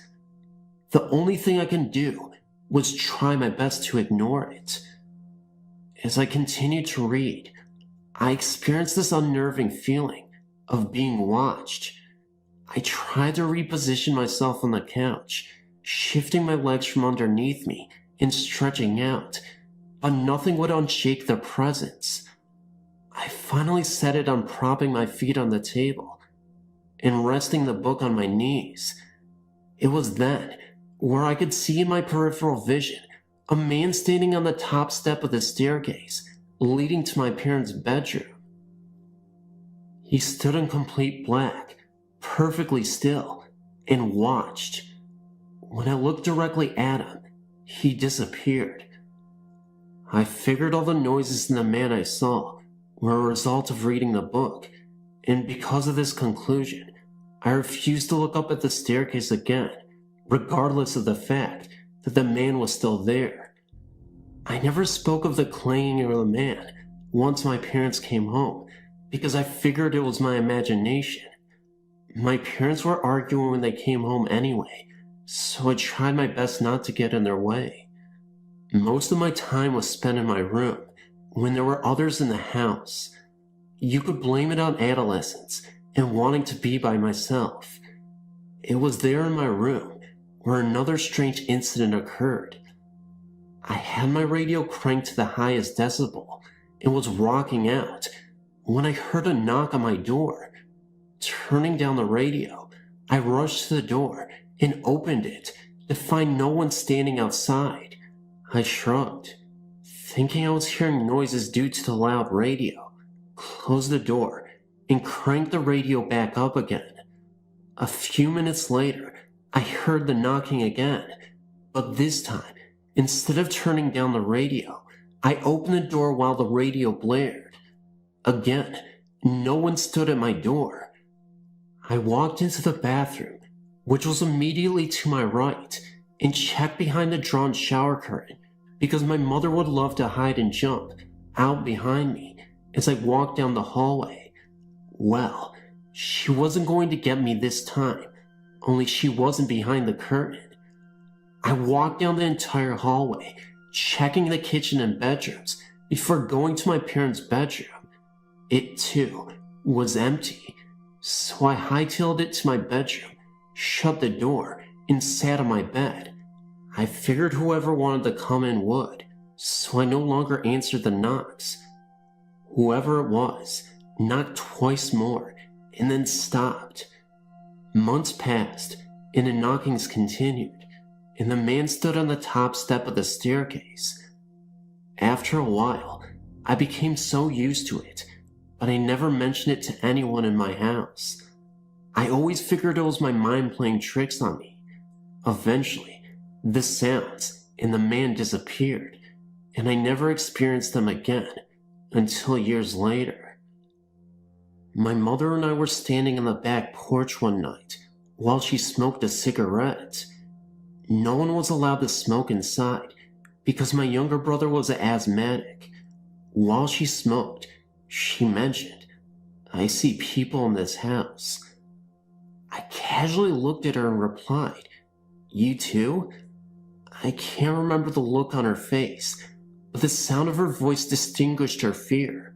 The only thing I could do was try my best to ignore it. As I continued to read, I experienced this unnerving feeling of being watched. I tried to reposition myself on the couch, shifting my legs from underneath me and stretching out, but nothing would unshake their presence. I finally settled on propping my feet on the table and resting the book on my knees. It was then where I could see in my peripheral vision a man standing on the top step of the staircase leading to my parents' bedroom. He stood in complete black, perfectly still, and watched. When I looked directly at him, he disappeared. I figured all the noises in the man I saw were a result of reading the book, and because of this conclusion, I refused to look up at the staircase again, regardless of the fact that the man was still there. I never spoke of the clanging of the man once my parents came home, because I figured it was my imagination. My parents were arguing when they came home anyway, so I tried my best not to get in their way. Most of my time was spent in my room when there were others in the house. You could blame it on adolescence and wanting to be by myself. It was there in my room where another strange incident occurred. I had my radio cranked to the highest decibel and was rocking out when I heard a knock on my door. Turning down the radio, I rushed to the door and opened it to find no one standing outside. I shrugged, thinking I was hearing noises due to the loud radio, closed the door, and cranked the radio back up again. A few minutes later, I heard the knocking again, but this time, instead of turning down the radio, I opened the door while the radio blared. Again, no one stood at my door. I walked into the bathroom, which was immediately to my right, and checked behind the drawn shower curtain because my mother would love to hide and jump out behind me as I walked down the hallway. Well, she wasn't going to get me this time, only she wasn't behind the curtain. I walked down the entire hallway, checking the kitchen and bedrooms before going to my parents' bedroom. It, too, was empty, so I hightailed it to my bedroom, shut the door, and sat on my bed. I figured whoever wanted to come in would, so I no longer answered the knocks. Whoever it was knocked twice more and then stopped. Months passed, and the knockings continued, and the man stood on the top step of the staircase. After a while, I became so used to it, but I never mentioned it to anyone in my house. I always figured it was my mind playing tricks on me. Eventually, the sounds and the man disappeared, and I never experienced them again until years later. My mother and I were standing on the back porch one night while she smoked a cigarette. No one was allowed to smoke inside because my younger brother was an asthmatic. While she smoked, she mentioned, "I see people in this house." I casually looked at her and replied, "You too?" I can't remember the look on her face, but the sound of her voice distinguished her fear.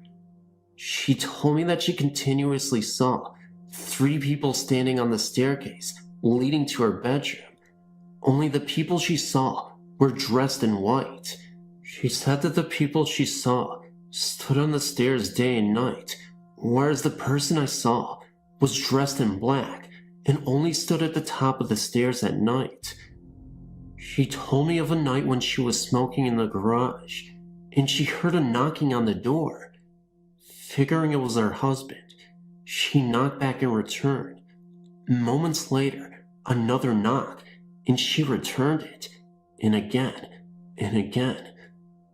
She told me that she continuously saw 3 people standing on the staircase leading to her bedroom. Only the people she saw were dressed in white. She said that the people she saw stood on the stairs day and night, whereas the person I saw was dressed in black and only stood at the top of the stairs at night. She told me of a night when she was smoking in the garage, and she heard a knocking on the door. Figuring it was her husband, she knocked back in return. Moments later, another knock, and she returned it, and again,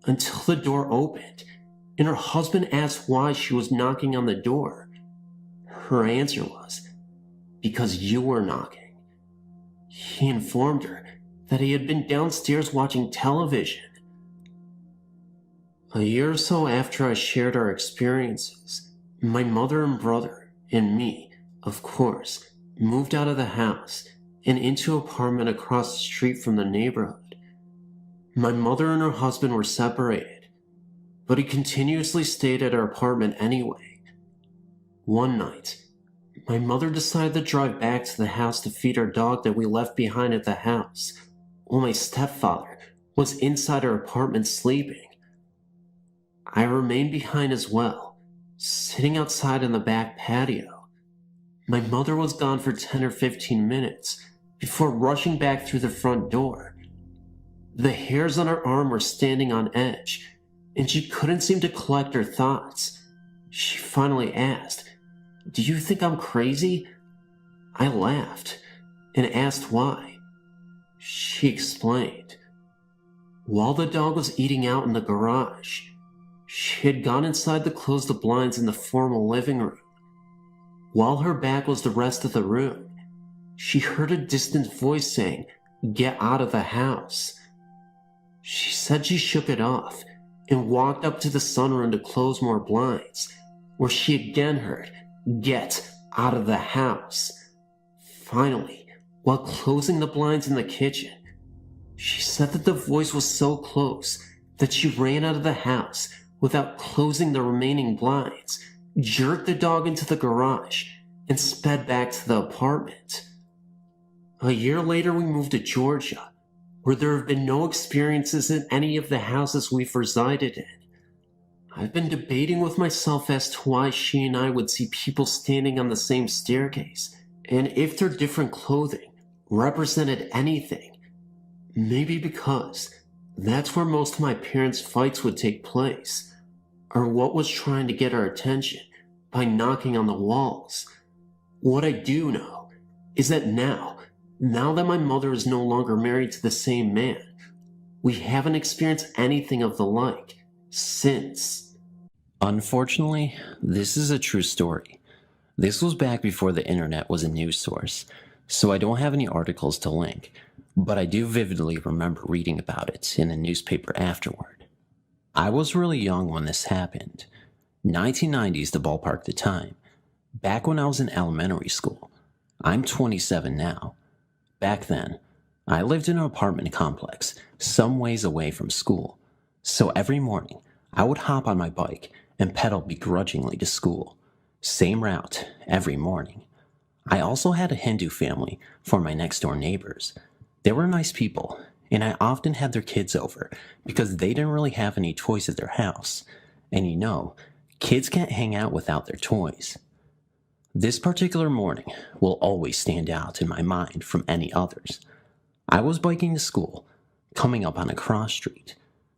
until the door opened, and her husband asked why she was knocking on the door. Her answer was, "Because you were knocking." He informed her that he had been downstairs watching television. A year or so after I shared our experiences, my mother and brother, and me, of course, moved out of the house and into an apartment across the street from the neighborhood. My mother and her husband were separated, but he continuously stayed at our apartment anyway. One night, my mother decided to drive back to the house to feed our dog that we left behind at the house, while my stepfather was inside our apartment sleeping. I remained behind as well, sitting outside in the back patio. My mother was gone for 10 or 15 minutes before rushing back through the front door. The hairs on her arm were standing on edge, and she couldn't seem to collect her thoughts. She finally asked, "Do you think I'm crazy?" I laughed and asked why. She explained. While the dog was eating out in the garage, she had gone inside to close the blinds in the formal living room. While her back was the rest of the room, she heard a distant voice saying, "Get out of the house." She said she shook it off and walked up to the sunroom to close more blinds, where she again heard, "Get out of the house." Finally, while closing the blinds in the kitchen, she said that the voice was so close that she ran out of the house without closing the remaining blinds, jerked the dog into the garage, and sped back to the apartment. A year later, we moved to Georgia, where there have been no experiences in any of the houses we've resided in. I've been debating with myself as to why she and I would see people standing on the same staircase, and if their different clothing represented anything. Maybe because that's where most of my parents' fights would take place, or what was trying to get our attention by knocking on the walls. What I do know is that now that my mother is no longer married to the same man, we haven't experienced anything of the like, Since. Unfortunately, this is a true story. This was back before the internet was a news source, so I don't have any articles to link, but I do vividly remember reading about it in a newspaper afterward. I was really young when this happened. 1990s to ballpark the time. Back when I was in elementary school. I'm 27 now. Back then, I lived in an apartment complex some ways away from school, so every morning I would hop on my bike and pedal begrudgingly to school. Same route every morning. I also had a Hindu family for my next door neighbors. They were nice people, and I often had their kids over because they didn't really have any toys at their house. And you know, kids can't hang out without their toys. This particular morning will always stand out in my mind from any others. I was biking to school, coming up on a cross street.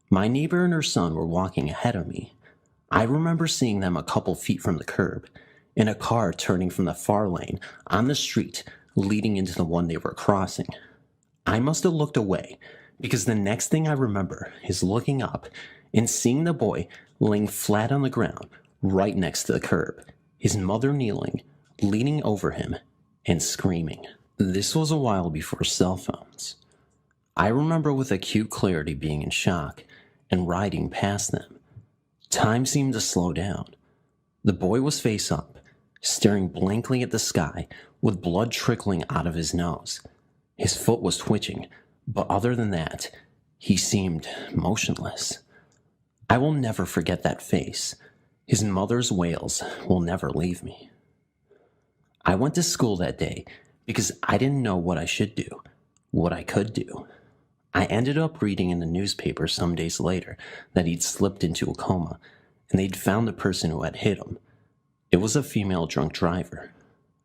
My neighbor and her son were walking ahead of me. I remember seeing them a couple feet from the curb, in a car turning from the far lane on the street leading into the one they were crossing. I must have looked away, because the next thing I remember is looking up and seeing the boy laying flat on the ground right next to the curb, his mother kneeling, leaning over him, and screaming. This was a while before cell phones. I remember with acute clarity being in shock and riding past them. Time seemed to slow down. The boy was face up, staring blankly at the sky with blood trickling out of his nose. His foot was twitching, but other than that, he seemed motionless. I will never forget that face. His mother's wails will never leave me. I went to school that day because I didn't know what I should do, what I could do. I ended up reading in the newspaper some days later that he'd slipped into a coma, and they'd found the person who had hit him. It was a female drunk driver.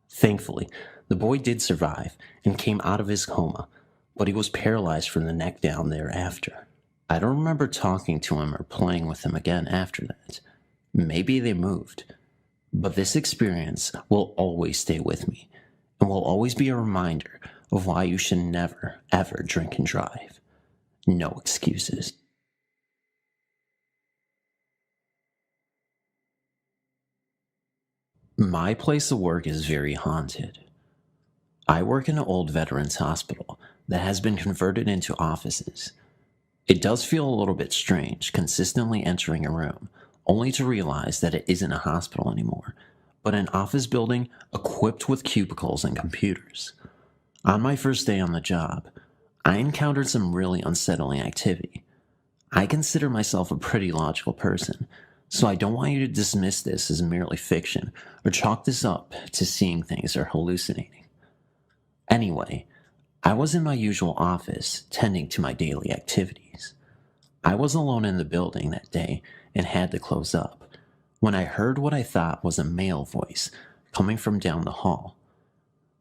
Thankfully, the boy did survive and came out of his coma, but he was paralyzed from the neck down thereafter. I don't remember talking to him or playing with him again after that. Maybe they moved. But this experience will always stay with me, and will always be a reminder of why you should never, ever drink and drive. No excuses. My place of work is very haunted. I work in an old veterans hospital that has been converted into offices. It does feel a little bit strange consistently entering a room, only to realize that it isn't a hospital anymore, but an office building equipped with cubicles and computers. On my first day on the job, I encountered some really unsettling activity. I consider myself a pretty logical person, so I don't want you to dismiss this as merely fiction or chalk this up to seeing things or hallucinating. Anyway, I was in my usual office, tending to my daily activities. I was alone in the building that day and had to close up, when I heard what I thought was a male voice coming from down the hall.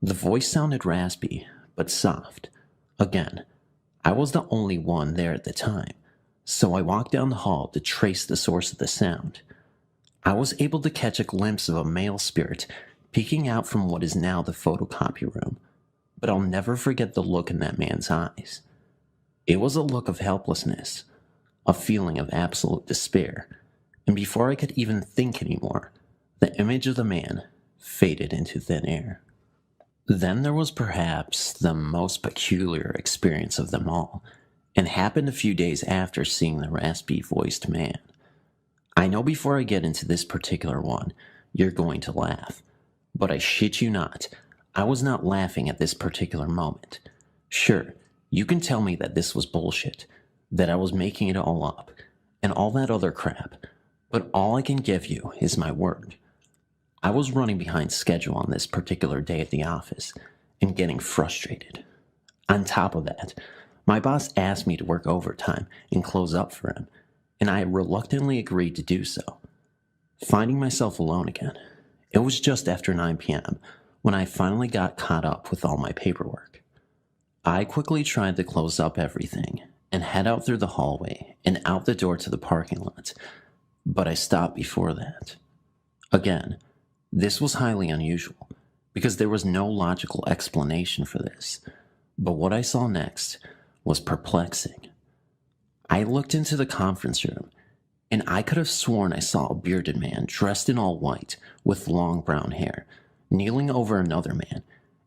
The voice sounded raspy, but soft. Again, I was the only one there at the time, so I walked down the hall to trace the source of the sound. I was able to catch a glimpse of a male spirit peeking out from what is now the photocopy room, but I'll never forget the look in that man's eyes. It was a look of helplessness, a feeling of absolute despair, and before I could even think anymore, the image of the man faded into thin air. Then there was perhaps the most peculiar experience of them all, and happened a few days after seeing the raspy-voiced man. I know before I get into this particular one, you're going to laugh, but I shit you not, I was not laughing at this particular moment. Sure, you can tell me that this was bullshit, that I was making it all up, and all that other crap, but all I can give you is my word. I was running behind schedule on this particular day at the office, and getting frustrated. On top of that, my boss asked me to work overtime and close up for him, and I reluctantly agreed to do so. Finding myself alone again, it was just after 9 p.m. when I finally got caught up with all my paperwork. I quickly tried to close up everything and head out through the hallway and out the door to the parking lot, but I stopped before that. Again, this was highly unusual because there was no logical explanation for this, but what I saw next was perplexing. I looked into the conference room, and I could have sworn I saw a bearded man dressed in all white with long brown hair, kneeling over another man,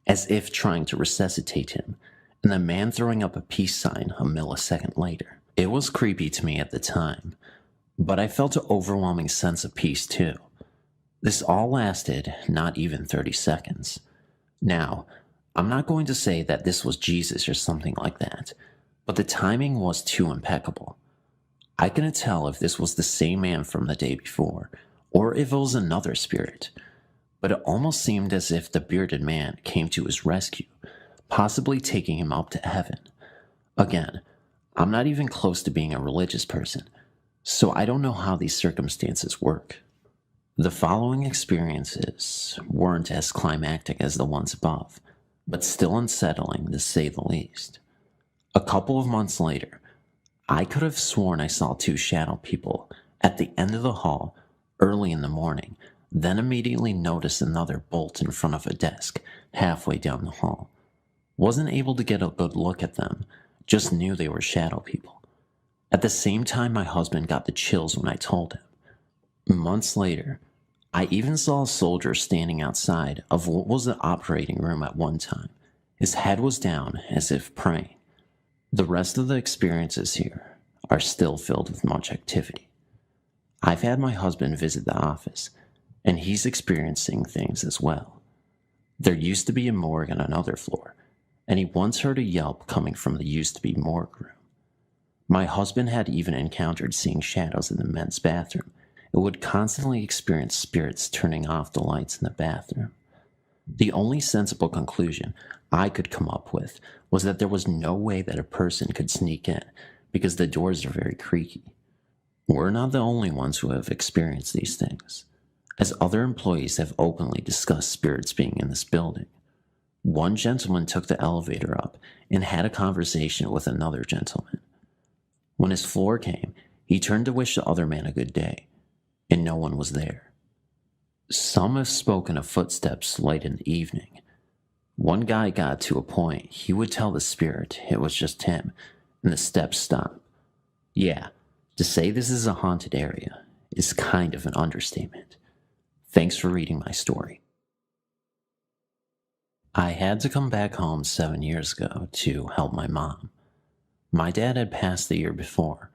as if trying to resuscitate him, and the man throwing up a peace sign a millisecond later. It was creepy to me at the time, but I felt an overwhelming sense of peace too. This all lasted not even 30 seconds. Now, I'm not going to say that this was Jesus or something like that, but the timing was too impeccable. I couldn't tell if this was the same man from the day before, or if it was another spirit, but it almost seemed as if the bearded man came to his rescue, possibly taking him up to heaven. Again, I'm not even close to being a religious person, so I don't know how these circumstances work. The following experiences weren't as climactic as the ones above, but still unsettling to say the least. A couple of months later, I could have sworn I saw two shadow people at the end of the hall early in the morning, then immediately noticed another bolt in front of a desk halfway down the hall. Wasn't able to get a good look at them, just knew they were shadow people. At the same time, my husband got the chills when I told him. Months later, I even saw a soldier standing outside of what was the operating room at one time. His head was down as if praying. The rest of the experiences here are still filled with much activity. I've had my husband visit the office, and he's experiencing things as well. There used to be a morgue on another floor, and he once heard a yelp coming from the used-to-be morgue room. My husband had even encountered seeing shadows in the men's bathroom and would constantly experience spirits turning off the lights in the bathroom. The only sensible conclusion I could come up with was that there was no way that a person could sneak in because the doors are very creaky. We're not the only ones who have experienced these things, as other employees have openly discussed spirits being in this building. One gentleman took the elevator up and had a conversation with another gentleman. When his floor came, he turned to wish the other man a good day, and no one was there. Some have spoken of footsteps late in the evening. One guy got to a point he would tell the spirit it was just him, and the steps stopped. Yeah, to say this is a haunted area is kind of an understatement. Thanks for reading my story. I had to come back home 7 years ago to help my mom. My dad had passed the year before,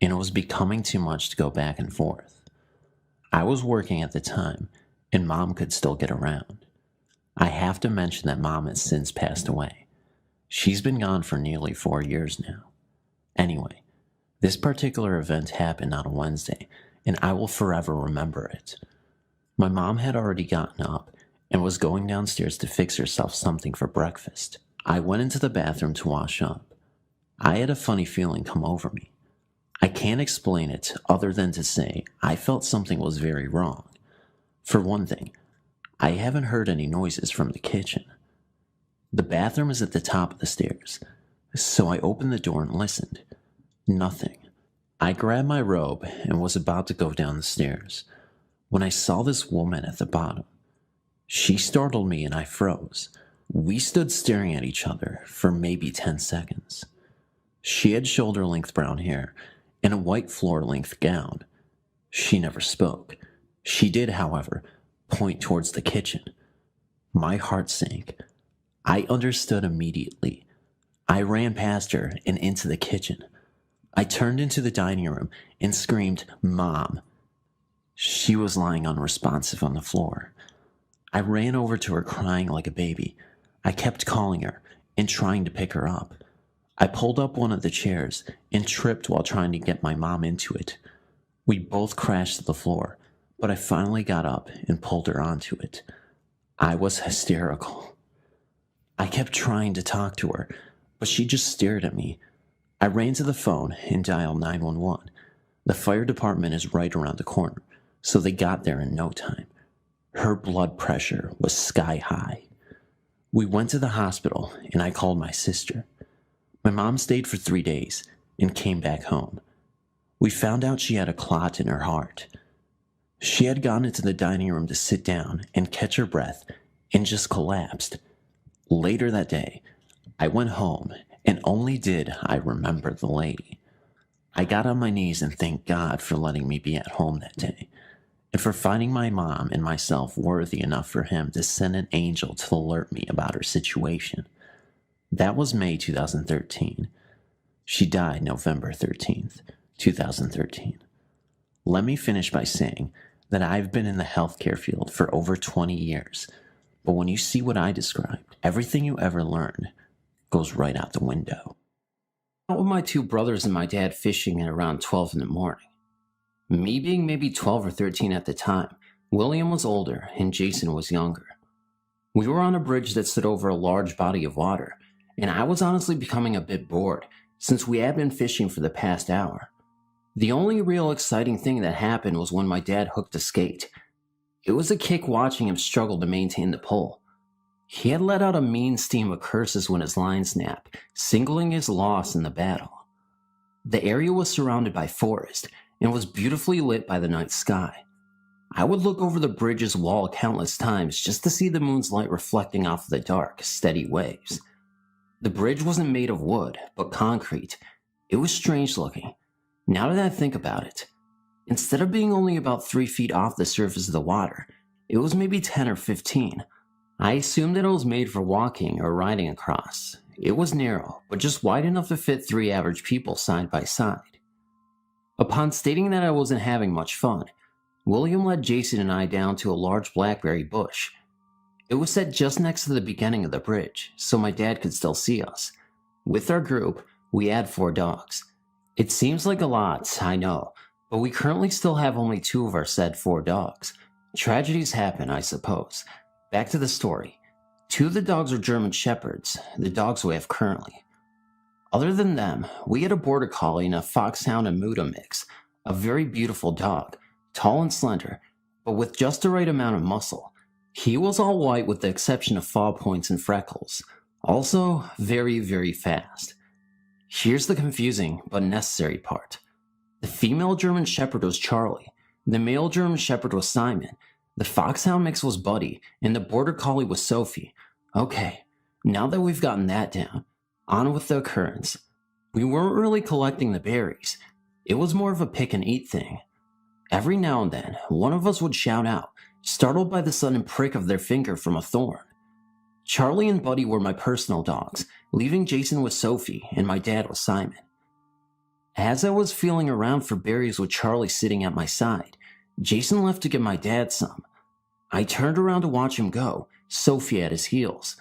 and it was becoming too much to go back and forth. I was working at the time, and Mom could still get around. I have to mention that Mom has since passed away. She's been gone for nearly 4 years now. Anyway, this particular event happened on a Wednesday, and I will forever remember it. My mom had already gotten up and was going downstairs to fix herself something for breakfast. I went into the bathroom to wash up. I had a funny feeling come over me. I can't explain it other than to say I felt something was very wrong. For one thing, I haven't heard any noises from the kitchen. The bathroom is at the top of the stairs, so I opened the door and listened. Nothing. I grabbed my robe and was about to go down the stairs when I saw this woman at the bottom. She startled me and I froze. We stood staring at each other for maybe 10 seconds. She had shoulder-length brown hair and a white floor-length gown. She never spoke. She did, however, point towards the kitchen. My heart sank. I understood immediately. I ran past her and into the kitchen. I turned into the dining room and screamed, "Mom." She was lying unresponsive on the floor. I ran over to her crying like a baby. I kept calling her and trying to pick her up. I pulled up one of the chairs and tripped while trying to get my mom into it. We both crashed to the floor, but I finally got up and pulled her onto it. I was hysterical. I kept trying to talk to her, but she just stared at me. I ran to the phone and dialed 911. The fire department is right around the corner, so they got there in no time. Her blood pressure was sky high. We went to the hospital and I called my sister. My mom stayed for 3 days and came back home. We found out she had a clot in her heart. She had gone into the dining room to sit down and catch her breath and just collapsed. Later that day, I went home and only did I remember the lady. I got on my knees and thanked God for letting me be at home that day, and for finding my mom and myself worthy enough for him to send an angel to alert me about her situation. That was May 2013. She died November 13th, 2013. Let me finish by saying that I've been in the healthcare field for over 20 years, but when you see what I described, everything you ever learned goes right out the window. Out with my two brothers and my dad fishing at around 12 in the morning. Me being maybe 12 or 13 at the time, William was older and Jason was younger. We were on a bridge that stood over a large body of water, and I was honestly becoming a bit bored since we had been fishing for the past hour. The only real exciting thing that happened was when my dad hooked a skate. It was a kick watching him struggle to maintain the pole. He had let out a mean steam of curses when his line snapped, signaling his loss in the battle. The area was surrounded by forest and was beautifully lit by the night sky. I would look over the bridge's wall countless times just to see the moon's light reflecting off of the dark, steady waves. The bridge wasn't made of wood, but concrete. It was strange looking. Now that I think about it, instead of being only about 3 feet off the surface of the water, it was maybe 10 or 15. I assumed that it was made for walking or riding across. It was narrow, but just wide enough to fit 3 average people side by side. Upon stating that I wasn't having much fun, William led Jason and I down to a large blackberry bush. It was set just next to the beginning of the bridge, so my dad could still see us. With our group, we had 4 dogs. It seems like a lot, I know, but we currently still have only 2 of our said 4 dogs. Tragedies happen, I suppose. Back to the story. 2 of the dogs are German Shepherds, the dogs we have currently. Other than them, we had a border collie and a foxhound and Muda mix, a very beautiful dog, tall and slender, but with just the right amount of muscle. He was all white with the exception of fall points and freckles. Also, very, very fast. Here's the confusing but necessary part. The female German Shepherd was Charlie, the male German Shepherd was Simon, the foxhound mix was Buddy, and the border collie was Sophie. Okay, now that we've gotten that down, on with the occurrence. We weren't really collecting the berries. It was more of a pick and eat thing. Every now and then, one of us would shout out, startled by the sudden prick of their finger from a thorn. Charlie and Buddy were my personal dogs, leaving Jason with Sophie and my dad with Simon. As I was feeling around for berries with Charlie sitting at my side, Jason left to give my dad some. I turned around to watch him go, Sophie at his heels.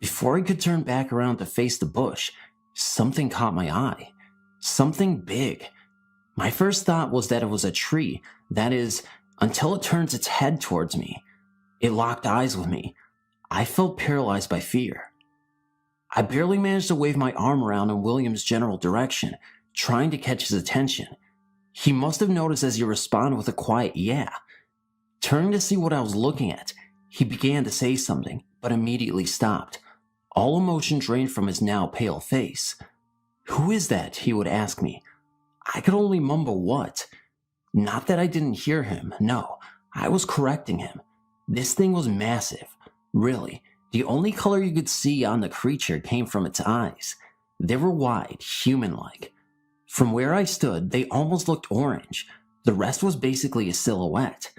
Before I could turn back around to face the bush, something caught my eye. Something big. My first thought was that it was a tree, that is, until it turns its head towards me. It locked eyes with me. I felt paralyzed by fear. I barely managed to wave my arm around in William's general direction, trying to catch his attention. He must have noticed as he responded with a quiet yeah. Turning to see what I was looking at, he began to say something, but immediately stopped. All emotion drained from his now pale face. "Who is that?" he would ask me. I could only mumble what. Not that I didn't hear him, no, I was correcting him. This thing was massive. Really, the only color you could see on the creature came from its eyes. They were wide, human-like. From where I stood, they almost looked orange. The rest was basically a silhouette.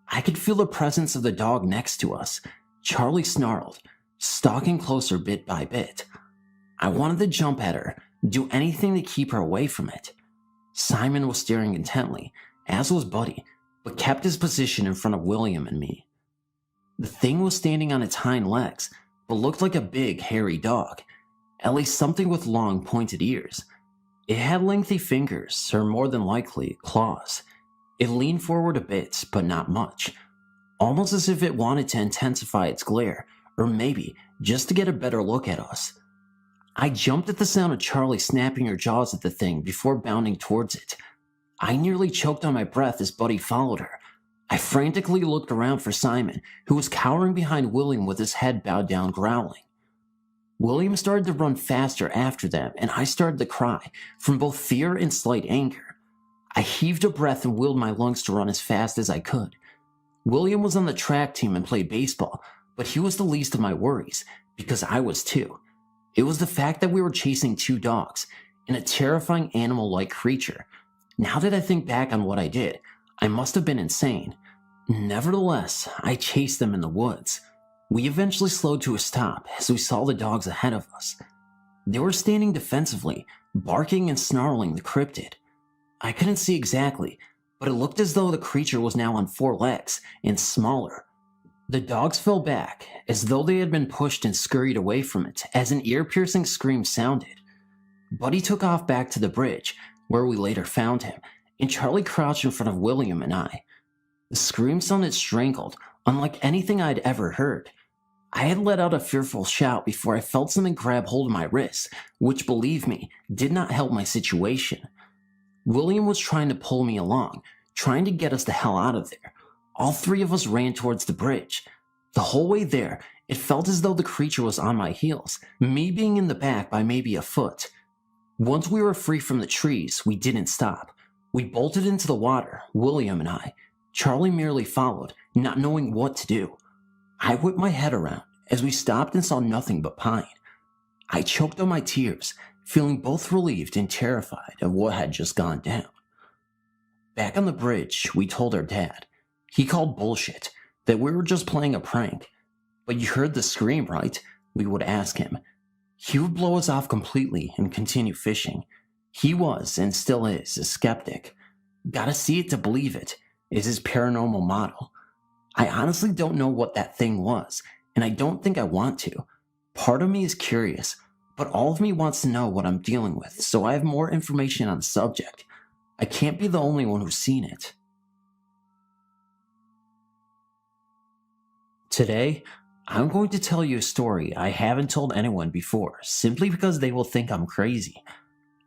I could feel the presence of the dog next to us. Charlie snarled, stalking closer bit by bit. I wanted to jump at her, do anything to keep her away from it. Simon was staring intently, as was Buddy, but kept his position in front of William and me. The thing was standing on its hind legs, but looked like a big, hairy dog, at least something with long, pointed ears. It had lengthy fingers, or more than likely, claws. It leaned forward a bit, but not much, almost as if it wanted to intensify its glare, or maybe just to get a better look at us. I jumped at the sound of Charlie snapping her jaws at the thing before bounding towards it. I nearly choked on my breath as Buddy followed her. I frantically looked around for Simon, who was cowering behind William with his head bowed down, growling. William started to run faster after them, and I started to cry, from both fear and slight anger. I heaved a breath and willed my lungs to run as fast as I could. William was on the track team and played baseball, but he was the least of my worries, because I was too. It was the fact that we were chasing 2 dogs, and a terrifying animal-like creature. Now that I think back on what I did, I must have been insane. Nevertheless, I chased them in the woods. We eventually slowed to a stop as we saw the dogs ahead of us. They were standing defensively, barking and snarling the cryptid. I couldn't see exactly, but it looked as though the creature was now on 4 legs and smaller. The dogs fell back as though they had been pushed and scurried away from it as an ear-piercing scream sounded. Buddy took off back to the bridge, where we later found him, and Charlie crouched in front of William and I. The scream sounded strangled, unlike anything I'd ever heard. I had let out a fearful shout before I felt something grab hold of my wrist, which, believe me, did not help my situation. William was trying to pull me along, trying to get us the hell out of there. All 3 of us ran towards the bridge. The whole way there, it felt as though the creature was on my heels, me being in the back by maybe a foot. Once we were free from the trees, we didn't stop. We bolted into the water, William and I. Charlie merely followed, not knowing what to do. I whipped my head around as we stopped and saw nothing but pine. I choked on my tears, feeling both relieved and terrified of what had just gone down. Back on the bridge, we told our dad. He called bullshit, that we were just playing a prank. But you heard the scream, right? We would ask him. He would blow us off completely and continue fishing. He was, and still is, a skeptic. Gotta see it to believe it, is his paranormal motto. I honestly don't know what that thing was, and I don't think I want to. Part of me is curious, but all of me wants to know what I'm dealing with, so I have more information on the subject. I can't be the only one who's seen it. Today, I'm going to tell you a story I haven't told anyone before, simply because they will think I'm crazy.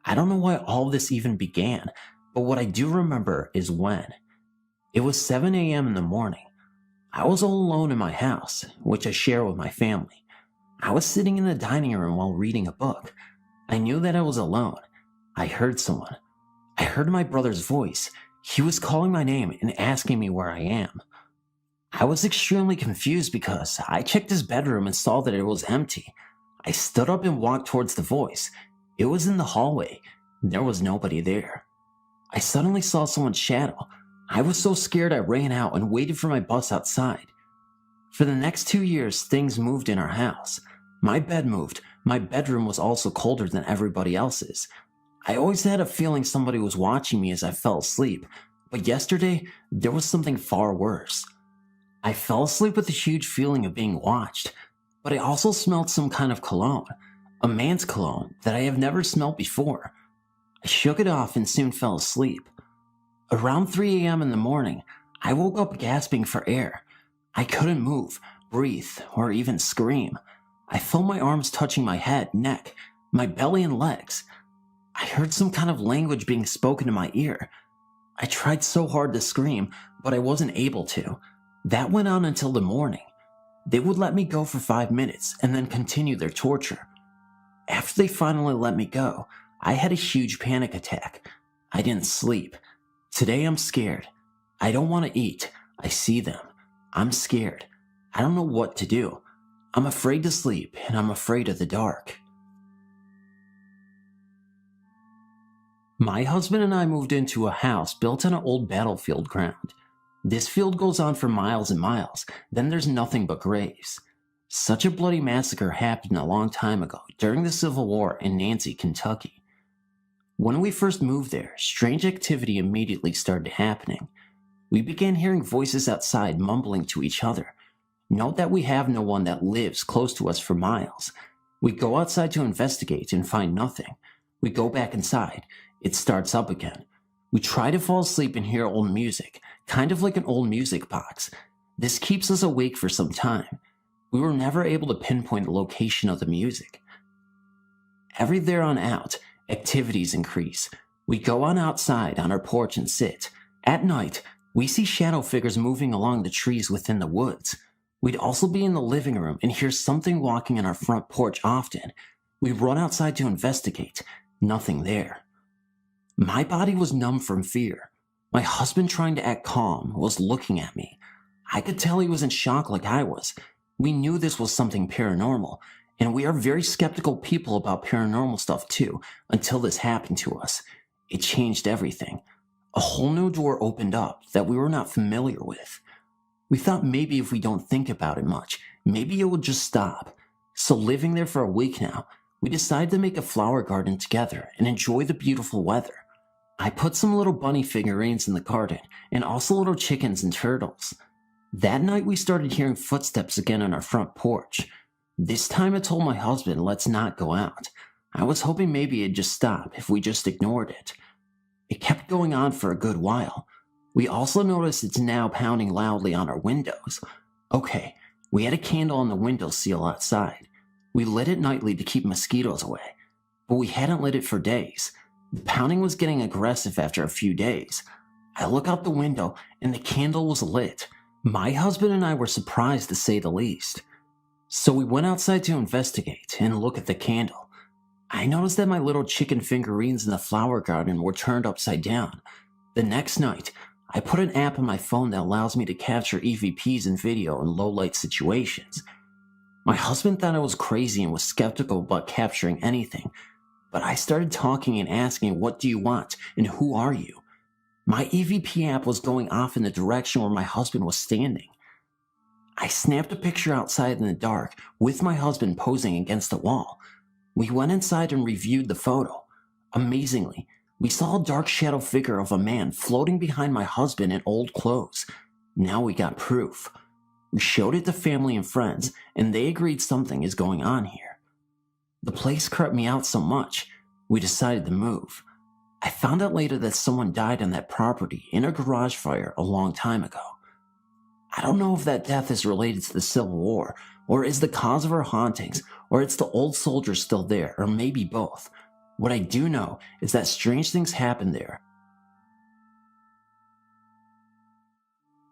I don't know why all this even began, but what I do remember is when. It was 7 a.m. in the morning. I was all alone in my house, which I share with my family. I was sitting in the dining room while reading a book. I knew that I was alone. I heard someone. I heard my brother's voice. He was calling my name and asking me where I am. I was extremely confused because I checked his bedroom and saw that it was empty. I stood up and walked towards the voice. It was in the hallway. There was nobody there. I suddenly saw someone's shadow. I was so scared I ran out and waited for my bus outside. For the next 2 years, things moved in our house. My bed moved. My bedroom was also colder than everybody else's. I always had a feeling somebody was watching me as I fell asleep, but yesterday, there was something far worse. I fell asleep with a huge feeling of being watched, but I also smelled some kind of cologne, a man's cologne that I have never smelled before. I shook it off and soon fell asleep. Around 3 a.m. in the morning, I woke up gasping for air. I couldn't move, breathe, or even scream. I felt my arms touching my head, neck, my belly and legs. I heard some kind of language being spoken in my ear. I tried so hard to scream, but I wasn't able to. That went on until the morning. They would let me go for 5 minutes and then continue their torture. After they finally let me go, I had a huge panic attack. I didn't sleep. Today I'm scared. I don't want to eat. I see them. I'm scared. I don't know what to do. I'm afraid to sleep and I'm afraid of the dark. My husband and I moved into a house built on an old battlefield ground. This field goes on for miles and miles, then there's nothing but graves. Such a bloody massacre happened a long time ago during the Civil War in Nancy, Kentucky. When we first moved there, strange activity immediately started happening. We began hearing voices outside mumbling to each other. Note that we have no one that lives close to us for miles. We go outside to investigate and find nothing. We go back inside. It starts up again. We try to fall asleep and hear old music, kind of like an old music box. This keeps us awake for some time. We were never able to pinpoint the location of the music. Every there on out, activities increase. We go on outside on our porch and sit. At night, we see shadow figures moving along the trees within the woods. We'd also be in the living room and hear something walking on our front porch often. We run outside to investigate. Nothing there. My body was numb from fear. My husband, trying to act calm, was looking at me. I could tell he was in shock like I was. We knew this was something paranormal, And we are very skeptical people about paranormal stuff too, until this happened to us. It changed everything. A whole new door opened up that we were not familiar with. We thought maybe if we don't think about it much, maybe it would just stop. So living there for a week now, we decided to make a flower garden together and enjoy the beautiful weather. I put some little bunny figurines in the garden and also little chickens and turtles. That night we started hearing footsteps again on our front porch. This time I told my husband let's not go out. I was hoping maybe it'd just stop if we just ignored it. It kept going on for a good while. We also noticed it's now pounding loudly on our windows. Okay, we had a candle on the windowsill outside. We lit it nightly to keep mosquitoes away, but we hadn't lit it for days. The pounding was getting aggressive after a few days. I look out the window and the candle was lit. My husband and I were surprised to say the least. So we went outside to investigate and look at the candle. I noticed that my little chicken figurines in the flower garden were turned upside down. The next night, I put an app on my phone that allows me to capture EVPs in video in low-light situations. My husband thought I was crazy and was skeptical about capturing anything, but I started talking and asking, "What do you want and who are you?" My EVP app was going off in the direction where my husband was standing. I snapped a picture outside in the dark with my husband posing against the wall. We went inside and reviewed the photo. Amazingly, we saw a dark shadow figure of a man floating behind my husband in old clothes. Now we got proof. We showed it to family and friends, and they agreed something is going on here. The place crept me out so much, we decided to move. I found out later that someone died on that property in a garage fire a long time ago. I don't know if that death is related to the Civil War, or is the cause of our hauntings, or it's the old soldiers still there, or maybe both. What I do know is that strange things happen there.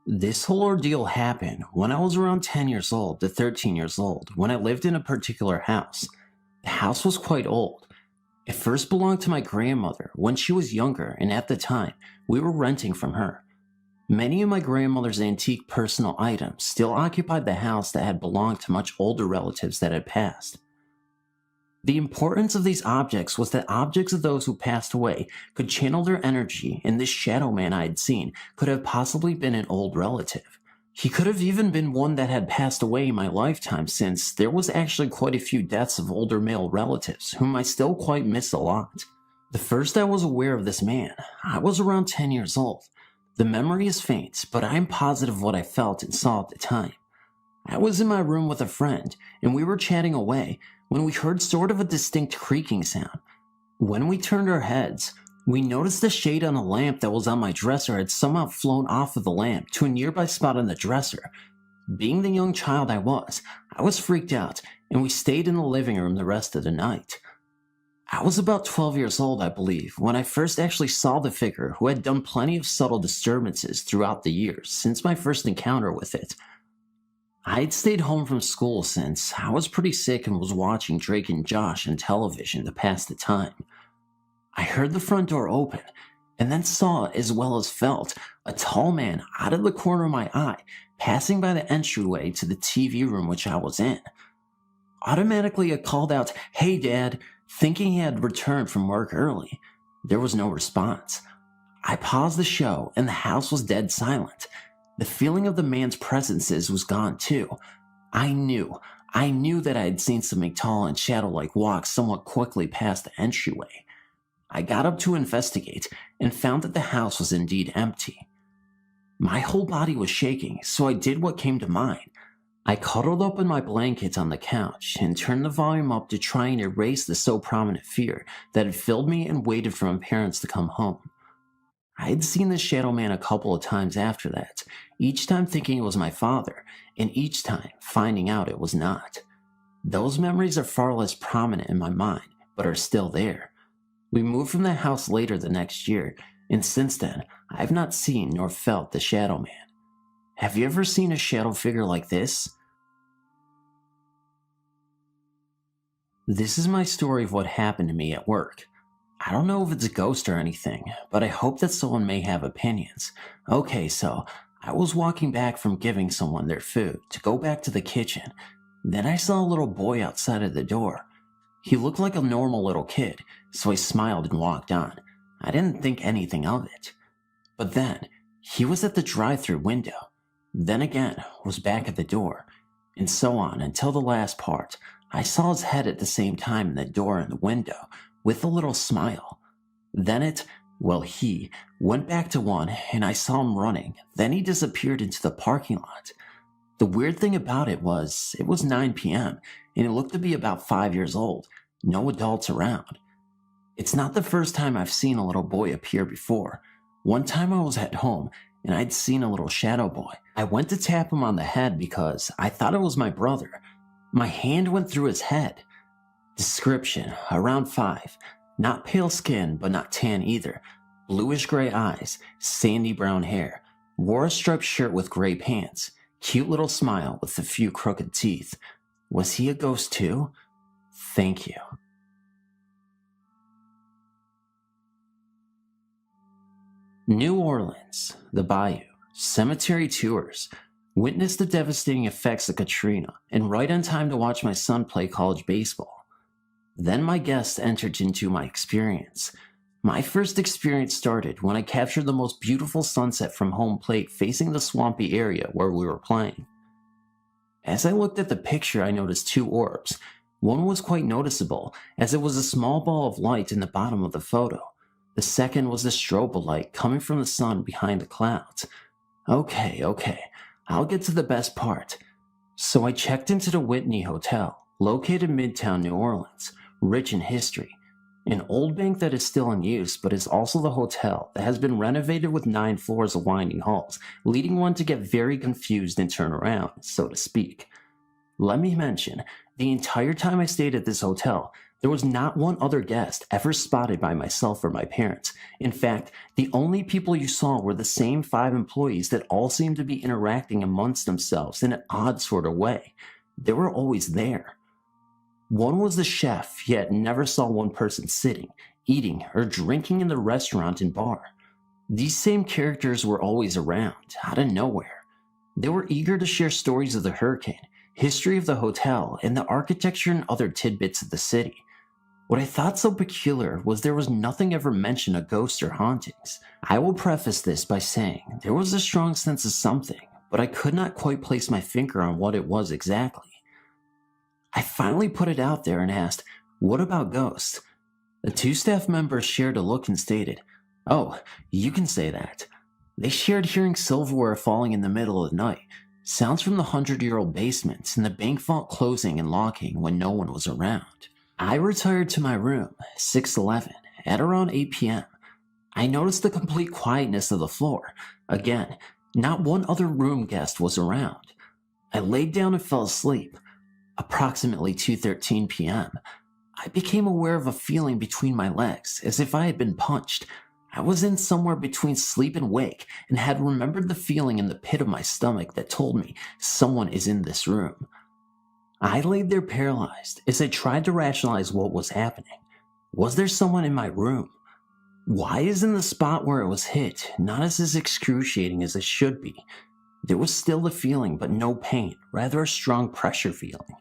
This whole ordeal happened when I was around 10 years old to 13 years old, when I lived in a particular house. The house was quite old. It first belonged to my grandmother when she was younger, and at the time, we were renting from her. Many of my grandmother's antique personal items still occupied the house that had belonged to much older relatives that had passed. The importance of these objects was that objects of those who passed away could channel their energy, and this shadow man I had seen could have possibly been an old relative. He could have even been one that had passed away in my lifetime, since there was actually quite a few deaths of older male relatives whom I still quite miss a lot. The first I was aware of this man, I was around 10 years old. The memory is faint, but I am positive what I felt and saw at the time. I was in my room with a friend, and we were chatting away when we heard sort of a distinct creaking sound. When we turned our heads, we noticed the shade on a lamp that was on my dresser had somehow flown off of the lamp to a nearby spot on the dresser. Being the young child I was freaked out, and we stayed in the living room the rest of the night. I was about 12 years old, I believe, when I first actually saw the figure who had done plenty of subtle disturbances throughout the years since my first encounter with it. I had stayed home from school since I was pretty sick and was watching Drake and Josh on television to pass the time. I heard the front door open, and then saw, as well as felt, a tall man out of the corner of my eye passing by the entryway to the TV room which I was in. Automatically I called out, "Hey Dad," thinking he had returned from work early. There was no response. I paused the show and the house was dead silent. The feeling of the man's presences was gone too. I knew that I had seen something tall and shadow-like walk somewhat quickly past the entryway. I got up to investigate and found that the house was indeed empty. My whole body was shaking, so I did what came to mind. I cuddled up in my blanket on the couch and turned the volume up to try and erase the so prominent fear that had filled me and waited for my parents to come home. I had seen the shadow man a couple of times after that, each time thinking it was my father, and each time finding out it was not. Those memories are far less prominent in my mind, but are still there. We moved from the house later the next year, and since then, I have not seen nor felt the shadow man. Have you ever seen a shadow figure like this? This is my story of what happened to me at work. I don't know if it's a ghost or anything, but I hope that someone may have opinions. Okay, so I was walking back from giving someone their food to go back to the kitchen. Then I saw a little boy outside of the door. He looked like a normal little kid, so I smiled and walked on. I didn't think anything of it. But then, he was at the drive-thru window. Then again, was back at the door. And so on until the last part. I saw his head at the same time in the door and the window, with a little smile. Then he went back to one, and I saw him running. Then he disappeared into the parking lot. The weird thing about it was 9 p.m., and it looked to be about 5 years old. No adults around. It's not the first time I've seen a little boy appear before. One time I was at home, and I'd seen a little shadow boy. I went to tap him on the head because I thought it was my brother. My hand went through his head. Description: around 5. Not pale skin, but not tan either. Bluish gray eyes, sandy brown hair. Wore a striped shirt with gray pants. Cute little smile with a few crooked teeth. Was he a ghost too? Thank you. New Orleans, the Bayou, cemetery tours. Witnessed the devastating effects of Katrina, and right on time to watch my son play college baseball. Then my guests entered into my experience. My first experience started when I captured the most beautiful sunset from home plate facing the swampy area where we were playing. As I looked at the picture, I noticed 2 orbs. One was quite noticeable, as it was a small ball of light in the bottom of the photo. The second was the strobe of light coming from the sun behind the clouds. Okay, I'll get to the best part. So I checked into the Whitney Hotel, located in Midtown New Orleans, rich in history. An old bank that is still in use, but is also the hotel that has been renovated with 9 floors of winding halls, leading one to get very confused and turn around, so to speak. Let me mention, the entire time I stayed at this hotel, there was not one other guest ever spotted by myself or my parents. In fact, the only people you saw were the same 5 employees that all seemed to be interacting amongst themselves in an odd sort of way. They were always there. One was the chef, yet never saw one person sitting, eating, or drinking in the restaurant and bar. These same characters were always around, out of nowhere. They were eager to share stories of the hurricane, history of the hotel, and the architecture and other tidbits of the city. What I thought so peculiar was there was nothing ever mentioned of ghosts or hauntings. I will preface this by saying there was a strong sense of something, but I could not quite place my finger on what it was exactly. I finally put it out there and asked, "What about ghosts?" The 2 staff members shared a look and stated, "Oh, you can say that." They shared hearing silverware falling in the middle of the night, sounds from the 100-year-old basement, and the bank vault closing and locking when no one was around. I retired to my room, 6:11, at around 8 p.m. I noticed the complete quietness of the floor. Again, not one other room guest was around. I laid down and fell asleep. Approximately 2:13 p.m., I became aware of a feeling between my legs, as if I had been punched. I was in somewhere between sleep and wake, and had remembered the feeling in the pit of my stomach that told me someone is in this room. I laid there paralyzed as I tried to rationalize what was happening. Was there someone in my room? Why isn't the spot where it was hit not as excruciating as it should be? There was still the feeling, but no pain, rather a strong pressure feeling.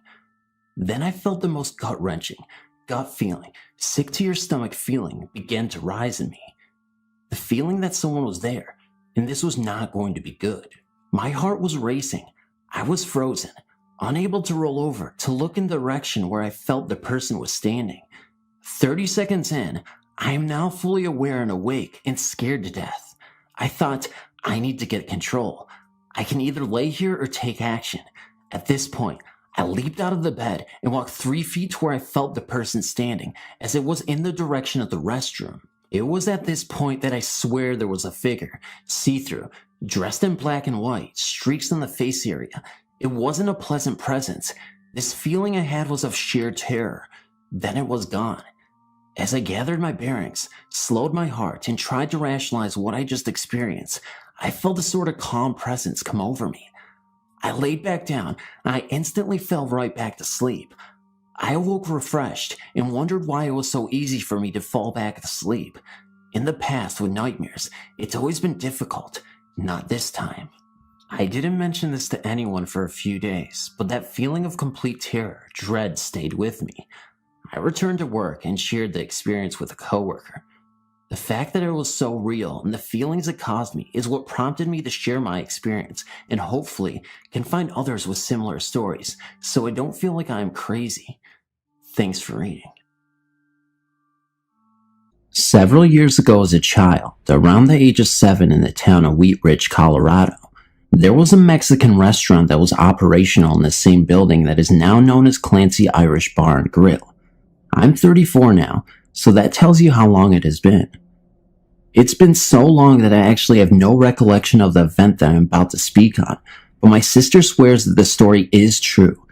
Then I felt the most gut-wrenching, gut feeling, sick to your stomach feeling begin to rise in me. The feeling that someone was there, and this was not going to be good. My heart was racing. I was frozen, unable to roll over to look in the direction where I felt the person was standing. 30 seconds in, I am now fully aware and awake and scared to death. I thought, I need to get control. I can either lay here or take action. At this point, I leaped out of the bed and walked 3 feet to where I felt the person standing, as it was in the direction of the restroom. It was at this point that I swear there was a figure, see-through, dressed in black and white, streaks on the face area. It wasn't a pleasant presence. This feeling I had was of sheer terror. Then it was gone. As I gathered my bearings, slowed my heart, and tried to rationalize what I just experienced, I felt a sort of calm presence come over me. I laid back down, and I instantly fell right back to sleep. I awoke refreshed and wondered why it was so easy for me to fall back to sleep. In the past with nightmares, it's always been difficult. Not this time. I didn't mention this to anyone for a few days, but that feeling of complete terror, dread stayed with me. I returned to work and shared the experience with a coworker. The fact that it was so real and the feelings it caused me is what prompted me to share my experience and hopefully can find others with similar stories so I don't feel like I am crazy. Thanks for reading. Several years ago as a child, around the age of 7 in the town of Wheat Ridge, Colorado, there was a Mexican restaurant that was operational in the same building that is now known as Clancy Irish Bar and Grill. I'm 34 now, so that tells you how long it has been. It's been so long that I actually have no recollection of the event that I'm about to speak on, but my sister swears that the story is true.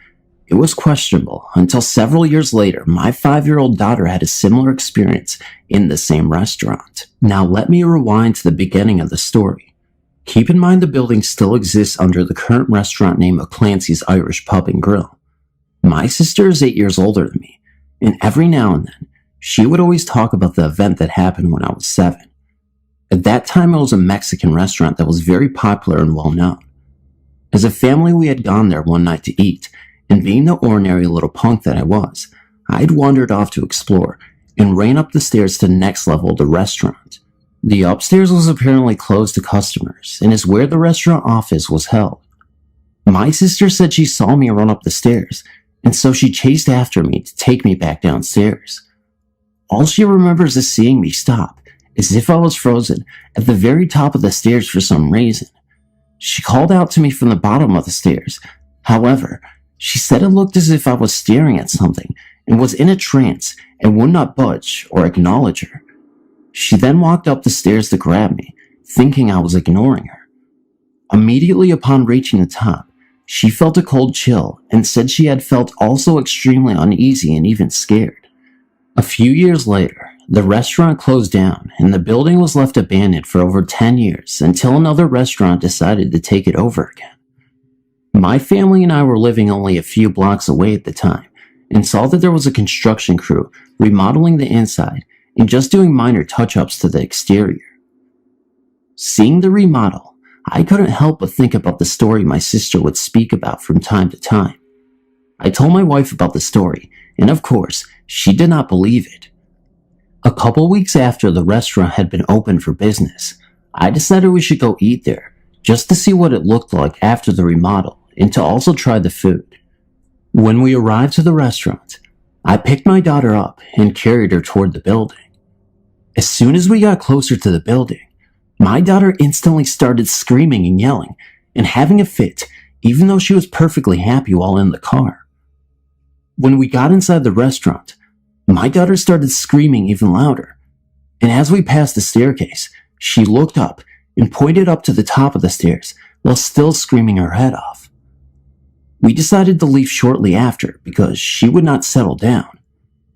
It was questionable until several years later, my 5-year-old daughter had a similar experience in the same restaurant. Now let me rewind to the beginning of the story. Keep in mind the building still exists under the current restaurant name of Clancy's Irish Pub and Grill. My sister is 8 years older than me, and every now and then, she would always talk about the event that happened when I was 7. At that time, it was a Mexican restaurant that was very popular and well known. As a family, we had gone there one night to eat, and being the ordinary little punk that I was, I'd wandered off to explore and ran up the stairs to the next level of the restaurant. The upstairs was apparently closed to customers and is where the restaurant office was held. My sister said she saw me run up the stairs, and so she chased after me to take me back downstairs. All she remembers is seeing me stop, as if I was frozen, at the very top of the stairs for some reason. She called out to me from the bottom of the stairs. However, she said it looked as if I was staring at something and was in a trance and would not budge or acknowledge her. She then walked up the stairs to grab me, thinking I was ignoring her. Immediately upon reaching the top, she felt a cold chill and said she had felt also extremely uneasy and even scared. A few years later, the restaurant closed down and the building was left abandoned for over 10 years until another restaurant decided to take it over again. My family and I were living only a few blocks away at the time and saw that there was a construction crew remodeling the inside and just doing minor touch-ups to the exterior. Seeing the remodel, I couldn't help but think about the story my sister would speak about from time to time. I told my wife about the story, and of course, she did not believe it. A couple weeks after the restaurant had been open for business, I decided we should go eat there, just to see what it looked like after the remodel, and to also try the food. When we arrived to the restaurant, I picked my daughter up and carried her toward the building. As soon as we got closer to the building, my daughter instantly started screaming and yelling and having a fit, even though she was perfectly happy while in the car. When we got inside the restaurant, my daughter started screaming even louder, and as we passed the staircase, she looked up and pointed up to the top of the stairs while still screaming her head off. We decided to leave shortly after because she would not settle down.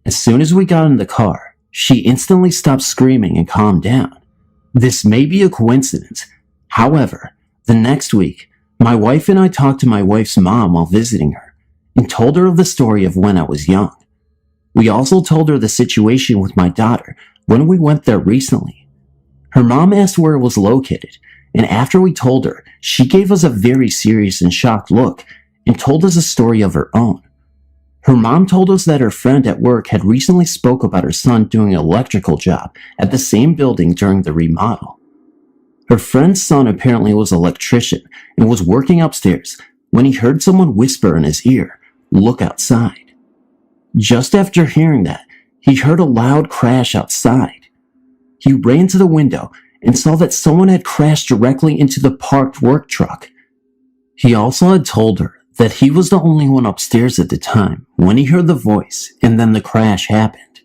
As soon as we got in the car, she instantly stopped screaming and calmed down. This may be a coincidence. However, the next week, my wife and I talked to my wife's mom while visiting her and told her of the story of when I was young. We also told her the situation with my daughter when we went there recently. Her mom asked where it was located, and after we told her, she gave us a very serious and shocked look and told us a story of her own. Her mom told us that her friend at work had recently spoke about her son doing an electrical job at the same building during the remodel. Her friend's son apparently was an electrician and was working upstairs when he heard someone whisper in his ear, "Look outside." Just after hearing that, he heard a loud crash outside. He ran to the window and saw that someone had crashed directly into the parked work truck. He also had told her that he was the only one upstairs at the time when he heard the voice and then the crash happened.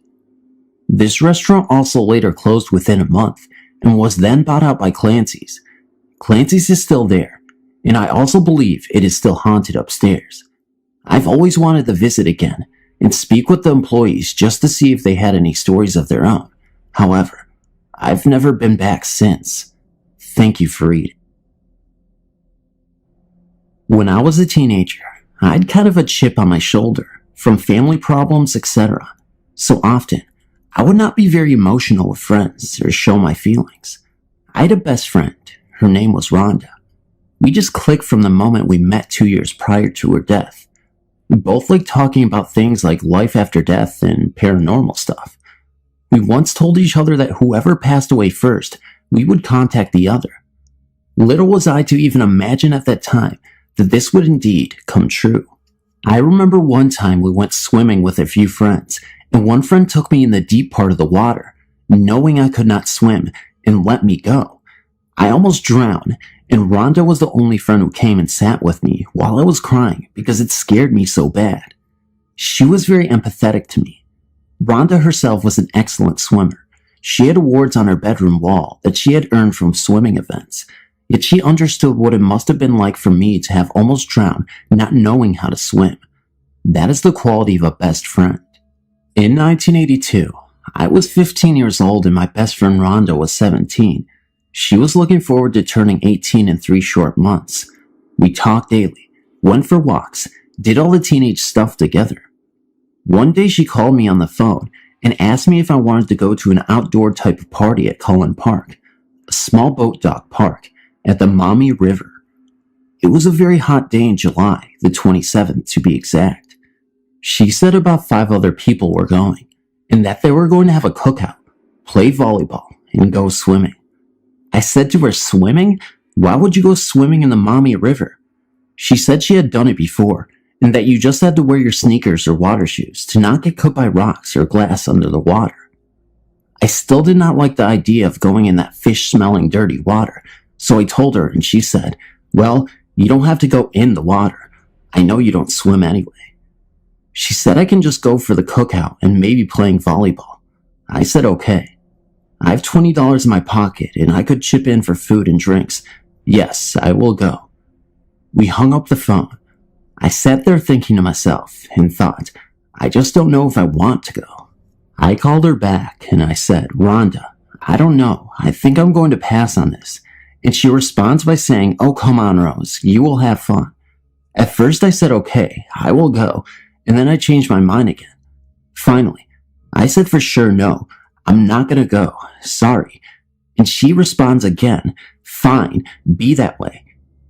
This restaurant also later closed within a month and was then bought out by Clancy's. Clancy's is still there, and I also believe it is still haunted upstairs. I've always wanted to visit again and speak with the employees just to see if they had any stories of their own. However, I've never been back since. Thank you for reading. When I was a teenager, I had kind of a chip on my shoulder from family problems, etc. So often, I would not be very emotional with friends or show my feelings. I had a best friend. Her name was Rhonda. We just clicked from the moment we met 2 years prior to her death. We both like talking about things like life after death and paranormal stuff. We once told each other that whoever passed away first, we would contact the other. Little was I to even imagine at that time that this would indeed come true. I remember one time we went swimming with a few friends, and one friend took me in the deep part of the water, knowing I could not swim, and let me go. I almost drowned, and Rhonda was the only friend who came and sat with me while I was crying because it scared me so bad. She was very empathetic to me. Rhonda herself was an excellent swimmer. She had awards on her bedroom wall that she had earned from swimming events, yet she understood what it must have been like for me to have almost drowned not knowing how to swim. That is the quality of a best friend. In 1982, I was 15 years old and my best friend Rhonda was 17. She was looking forward to turning 18 in 3 short months. We talked daily, went for walks, did all the teenage stuff together. One day she called me on the phone and asked me if I wanted to go to an outdoor type of party at Cullen Park, a small boat dock park at the Maumee River. It was a very hot day in July, the 27th to be exact. She said about 5 other people were going, and that they were going to have a cookout, play volleyball, and go swimming. I said to her, swimming? Why would you go swimming in the Maumee River? She said she had done it before, and that you just had to wear your sneakers or water shoes to not get cut by rocks or glass under the water. I still did not like the idea of going in that fish-smelling dirty water, so I told her and she said, well, you don't have to go in the water. I know you don't swim anyway. She said I can just go for the cookout and maybe playing volleyball. I said okay. I have $20 in my pocket and I could chip in for food and drinks. Yes, I will go. We hung up the phone. I sat there thinking to myself and thought, I just don't know if I want to go. I called her back and I said, Rhonda, I don't know. I think I'm going to pass on this. And she responds by saying, oh, come on, Rose, you will have fun. At first I said, okay, I will go. And then I changed my mind again. Finally, I said for sure, no, I'm not going to go. Sorry. And she responds again, fine, be that way,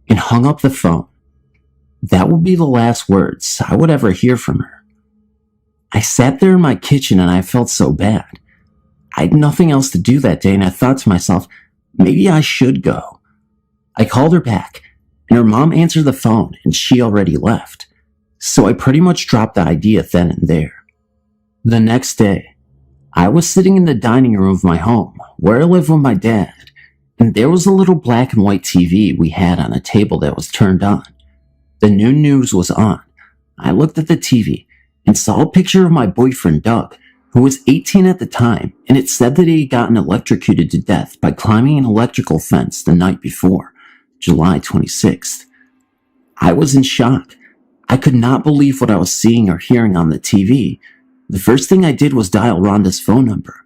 and hung up the phone. That would be the last words I would ever hear from her. I sat there in my kitchen and I felt so bad. I had nothing else to do that day and I thought to myself, maybe I should go. I called her back and her mom answered the phone and she already left. So I pretty much dropped the idea then and there. The next day, I was sitting in the dining room of my home where I live with my dad, and there was a little black and white TV we had on a table that was turned on. The new news was on. I looked at the TV and saw a picture of my boyfriend Doug, who was 18 at the time, and it said that he had gotten electrocuted to death by climbing an electrical fence the night before, July 26th. I was in shock. I could not believe what I was seeing or hearing on the TV. The first thing I did was dial Rhonda's phone number.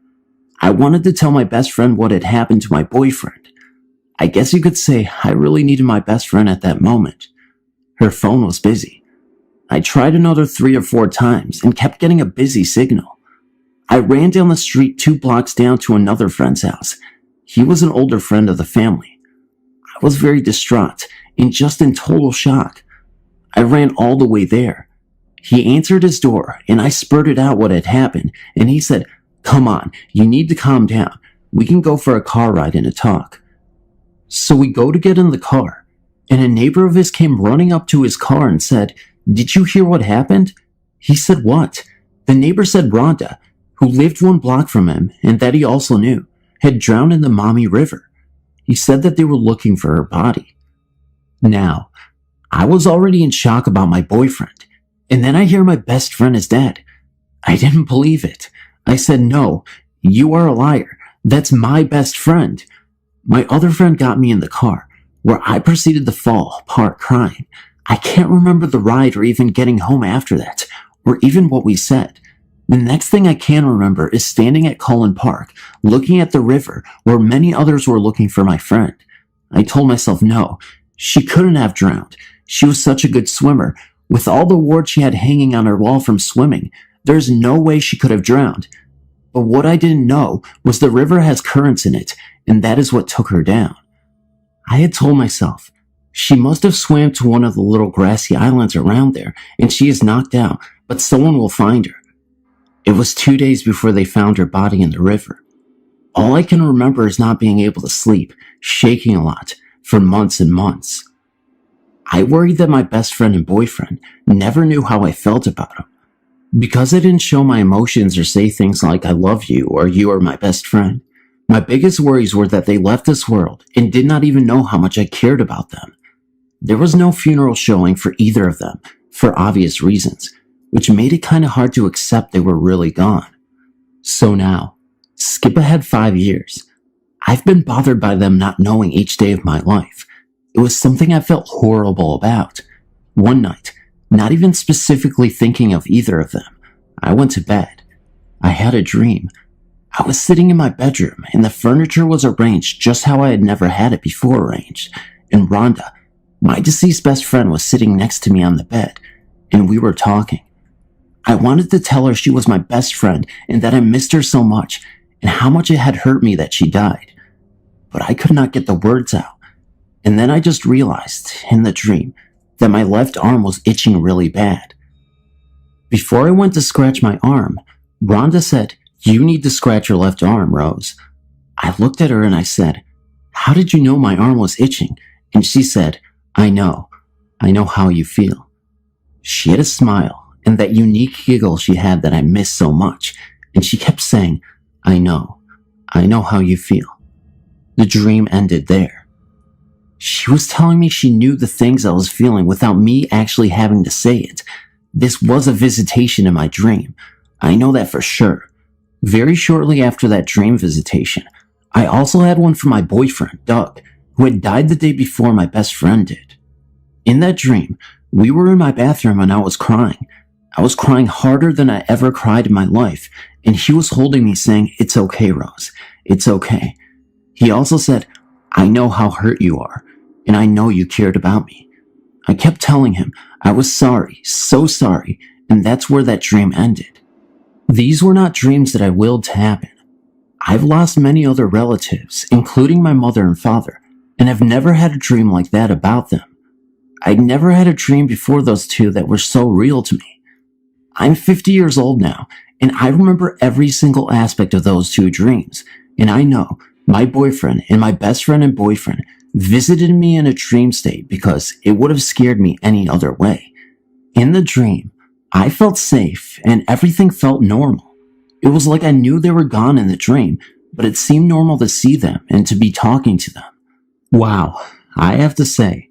I wanted to tell my best friend what had happened to my boyfriend. I guess you could say I really needed my best friend at that moment. Her phone was busy. I tried another 3 or 4 times and kept getting a busy signal. I ran down the street 2 blocks down to another friend's house. He was an older friend of the family. I was very distraught and just in total shock. I ran all the way there. He answered his door and I spurted out what had happened and he said, come on, you need to calm down. We can go for a car ride and a talk. So we go to get in the car and a neighbor of his came running up to his car and said, did you hear what happened? He said, what? The neighbor said Rhonda, who lived 1 block from him and that he also knew, had drowned in the Maumee River. He said that they were looking for her body. Now, I was already in shock about my boyfriend, and then I hear my best friend is dead. I didn't believe it. I said, no, you are a liar. That's my best friend. My other friend got me in the car, where I proceeded to fall apart crying. I can't remember the ride or even getting home after that, or even what we said. The next thing I can remember is standing at Cullen Park, looking at the river where many others were looking for my friend. I told myself, no, she couldn't have drowned. She was such a good swimmer. With all the awards she had hanging on her wall from swimming, there's no way she could have drowned. But what I didn't know was the river has currents in it, and that is what took her down. I had told myself, She must have swam to one of the little grassy islands around there, and she is knocked out, but someone will find her. It was 2 days before they found her body in the river. All I can remember is not being able to sleep, shaking a lot, for months and months. I worried that my best friend and boyfriend never knew how I felt about him. Because I didn't show my emotions or say things like I love you or you are my best friend, my biggest worries were that they left this world and did not even know how much I cared about them. There was no funeral showing for either of them, for obvious reasons, which made it kind of hard to accept they were really gone. So now, skip ahead 5 years. I've been bothered by them not knowing each day of my life. It was something I felt horrible about. One night, not even specifically thinking of either of them, I went to bed. I had a dream. I was sitting in my bedroom and the furniture was arranged just how I had never had it before arranged. And Rhonda, my deceased best friend, was sitting next to me on the bed, and we were talking. I wanted to tell her she was my best friend and that I missed her so much and how much it had hurt me that she died. But I could not get the words out. And then I just realized, in the dream, that my left arm was itching really bad. Before I went to scratch my arm, Rhonda said, "You need to scratch your left arm, Rose." I looked at her and I said, "How did you know my arm was itching?" And she said, I know how you feel." She had a smile and that unique giggle she had that I missed so much, and she kept saying, I know how you feel." The dream ended there. She was telling me she knew the things I was feeling without me actually having to say it. This was a visitation in my dream. I know that for sure. Very shortly after that dream visitation, I also had one from my boyfriend, Doug, who had died the day before my best friend did. In that dream, we were in my bathroom and I was crying. I was crying harder than I ever cried in my life, and he was holding me saying, "It's okay, Rose. It's okay." He also said, "I know how hurt you are, and I know you cared about me." I kept telling him I was sorry, so sorry, and that's where that dream ended. These were not dreams that I willed to happen. I've lost many other relatives, including my mother and father, and have never had a dream like that about them. I'd never had a dream before those two that were so real to me. I'm 50 years old now, and I remember every single aspect of those two dreams, and I know my boyfriend and my best friend and boyfriend visited me in a dream state because it would have scared me any other way. In the dream, I felt safe and everything felt normal. It was like I knew they were gone in the dream, but it seemed normal to see them and to be talking to them. Wow, I have to say,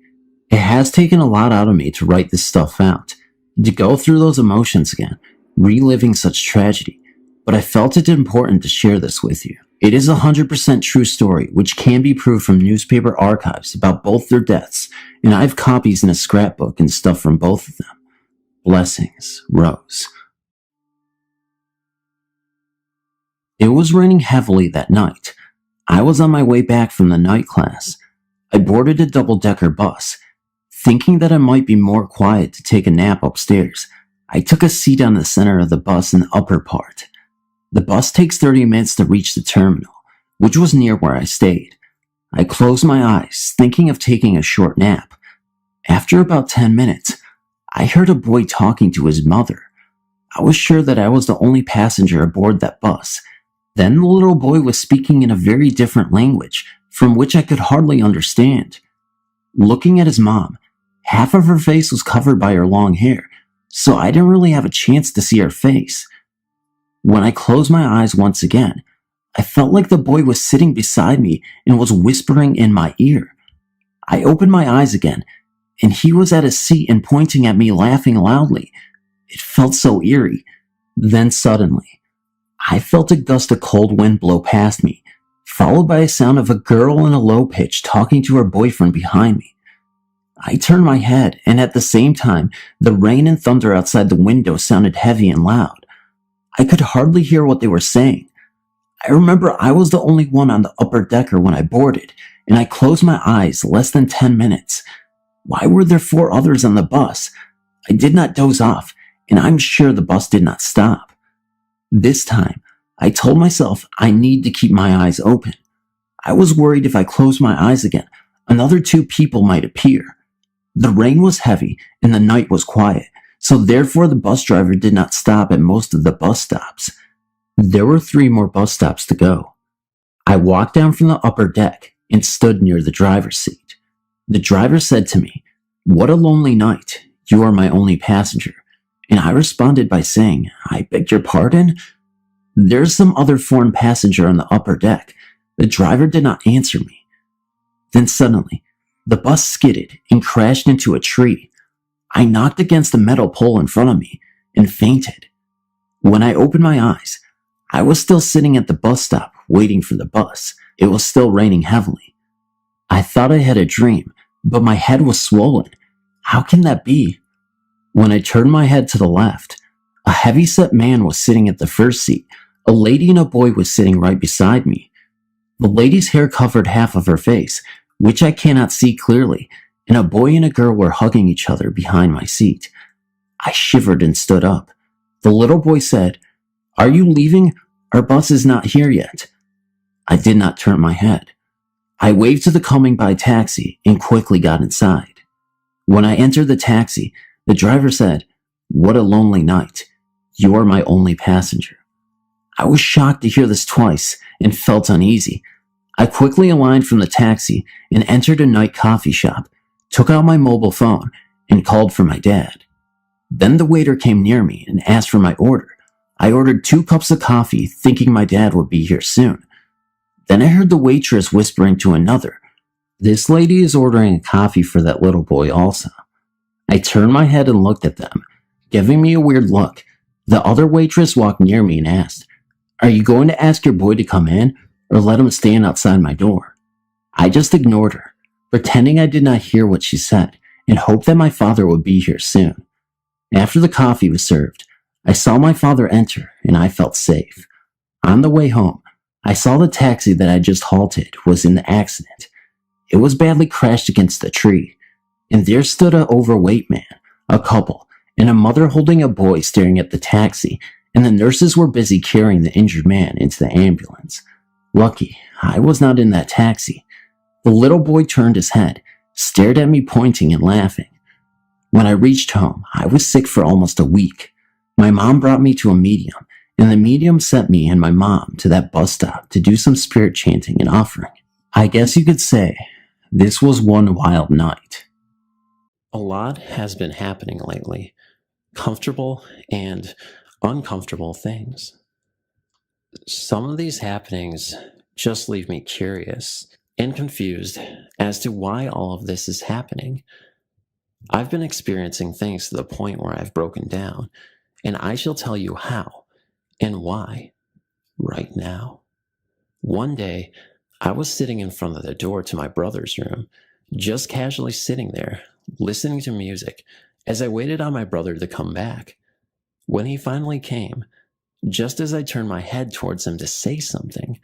it has taken a lot out of me to write this stuff out, to go through those emotions again, reliving such tragedy, but I felt it important to share this with you. It is a 100% true story, which can be proved from newspaper archives about both their deaths, and I have copies in a scrapbook and stuff from both of them. Blessings, Rose. It was raining heavily that night. I was on my way back from the night class. I boarded a double-decker bus. Thinking that it might be more quiet to take a nap upstairs, I took a seat on the center of the bus in the upper part. The bus takes 30 minutes to reach the terminal, which was near where I stayed. I closed my eyes, thinking of taking a short nap. After about 10 minutes, I heard a boy talking to his mother. I was sure that I was the only passenger aboard that bus. Then the little boy was speaking in a very different language, from which I could hardly understand. Looking at his mom, half of her face was covered by her long hair, so I didn't really have a chance to see her face. When I closed my eyes once again, I felt like the boy was sitting beside me and was whispering in my ear. I opened my eyes again, and he was at his seat and pointing at me, laughing loudly. It felt so eerie. Then suddenly, I felt a gust of cold wind blow past me, followed by a sound of a girl in a low pitch talking to her boyfriend behind me. I turned my head, and at the same time, the rain and thunder outside the window sounded heavy and loud. I could hardly hear what they were saying. I remember I was the only one on the upper decker when I boarded, and I closed my eyes less than 10 minutes. Why were there 4 others on the bus? I did not doze off, and I'm sure the bus did not stop. This time, I told myself I need to keep my eyes open. I was worried if I closed my eyes again, another 2 people might appear. The rain was heavy and the night was quiet, so therefore the bus driver did not stop at most of the bus stops. There were 3 more bus stops to go. I walked down from the upper deck and stood near the driver's seat. The driver said to me, "What a lonely night. You are my only passenger." And I responded by saying, "I beg your pardon?" "There's some other foreign passenger on the upper deck." The driver did not answer me. Then suddenly, the bus skidded and crashed into a tree. I knocked against a metal pole in front of me and fainted. When I opened my eyes, I was still sitting at the bus stop waiting for the bus. It was still raining heavily. I thought I had a dream, but my head was swollen. How can that be? When I turned my head to the left, a heavy-set man was sitting at the first seat. A lady and a boy was sitting right beside me. The lady's hair covered half of her face, which I cannot see clearly, and a boy and a girl were hugging each other behind my seat. I shivered and stood up. The little boy said, "Are you leaving? Our bus is not here yet." I did not turn my head. I waved to the coming by taxi and quickly got inside. When I entered the taxi, the driver said, "What a lonely night. You are my only passenger." I was shocked to hear this twice and felt uneasy. I quickly aligned from the taxi and entered a night coffee shop, took out my mobile phone, and called for my dad. Then the waiter came near me and asked for my order. I ordered 2 cups of coffee, thinking my dad would be here soon. Then I heard the waitress whispering to another, "This lady is ordering a coffee for that little boy also." I turned my head and looked at them, giving me a weird look. The other waitress walked near me and asked, "Are you going to ask your boy to come in, or let him stand outside my door?" I just ignored her, pretending I did not hear what she said, and hoped that my father would be here soon. After the coffee was served, I saw my father enter, and I felt safe. On the way home, I saw the taxi that I just halted was in the accident. It was badly crashed against a tree, and there stood an overweight man, a couple, and a mother holding a boy staring at the taxi, and the nurses were busy carrying the injured man into the ambulance. Lucky, I was not in that taxi. The little boy turned his head, stared at me pointing and laughing. When I reached home, I was sick for almost a week. My mom brought me to a medium, and the medium sent me and my mom to that bus stop to do some spirit chanting and offering. I guess you could say this was one wild night. A lot has been happening lately. Comfortable and uncomfortable things. Some of these happenings just leave me curious and confused as to why all of this is happening. I've been experiencing things to the point where I've broken down, and I shall tell you how and why right now. One day, I was sitting in front of the door to my brother's room, just casually sitting there, listening to music as I waited on my brother to come back. When he finally came, just as I turned my head towards him to say something,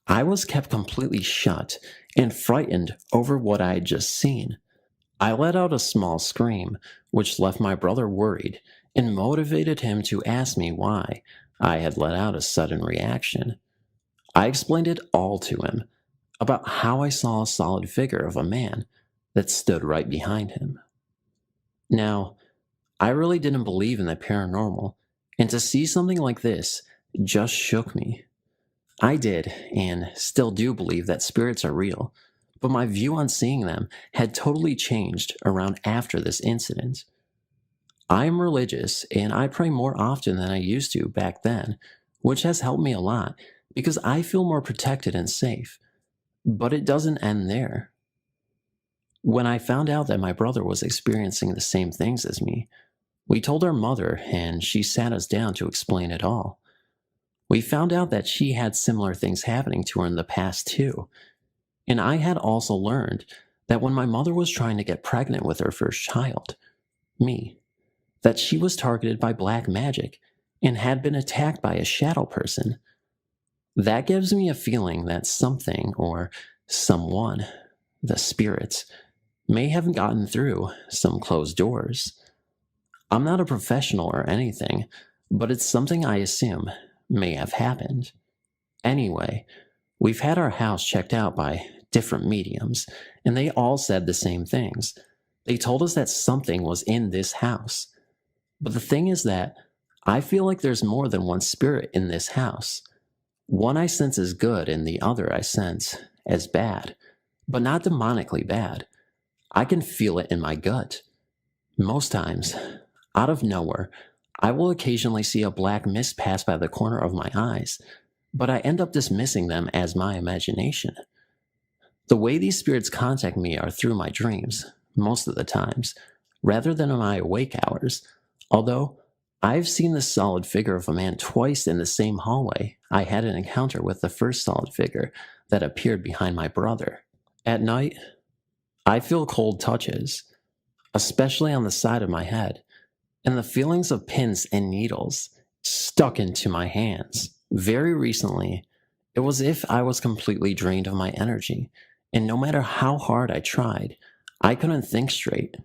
I was kept completely shut and frightened over what I had just seen. I let out a small scream, which left my brother worried and motivated him to ask me why I had let out a sudden reaction. I explained it all to him, about how I saw a solid figure of a man that stood right behind him. Now, I really didn't believe in the paranormal, and to see something like this just shook me. I did, and still do believe that spirits are real, but my view on seeing them had totally changed around after this incident. I am religious, and I pray more often than I used to back then, which has helped me a lot because I feel more protected and safe. But it doesn't end there. When I found out that my brother was experiencing the same things as me, we told our mother, and she sat us down to explain it all. We found out that she had similar things happening to her in the past too. And I had also learned that when my mother was trying to get pregnant with her first child, me, that she was targeted by black magic and had been attacked by a shadow person. That gives me a feeling that something or someone, the spirits, may have gotten through some closed doors. I'm not a professional or anything, but it's something I assume may have happened. Anyway, we've had our house checked out by different mediums, and they all said the same things. They told us that something was in this house. But the thing is that I feel like there's more than one spirit in this house. One I sense as good and the other I sense as bad, but not demonically bad. I can feel it in my gut. Most times, out of nowhere, I will occasionally see a black mist pass by the corner of my eyes, but I end up dismissing them as my imagination. The way these spirits contact me are through my dreams, most of the times, rather than in my awake hours, although I've seen the solid figure of a man twice in the same hallway. I had an encounter with the first solid figure that appeared behind my brother. At night, I feel cold touches, especially on the side of my head, and the feelings of pins and needles stuck into my hands. Very recently, it was as if I was completely drained of my energy, and no matter how hard I tried, I couldn't think straight.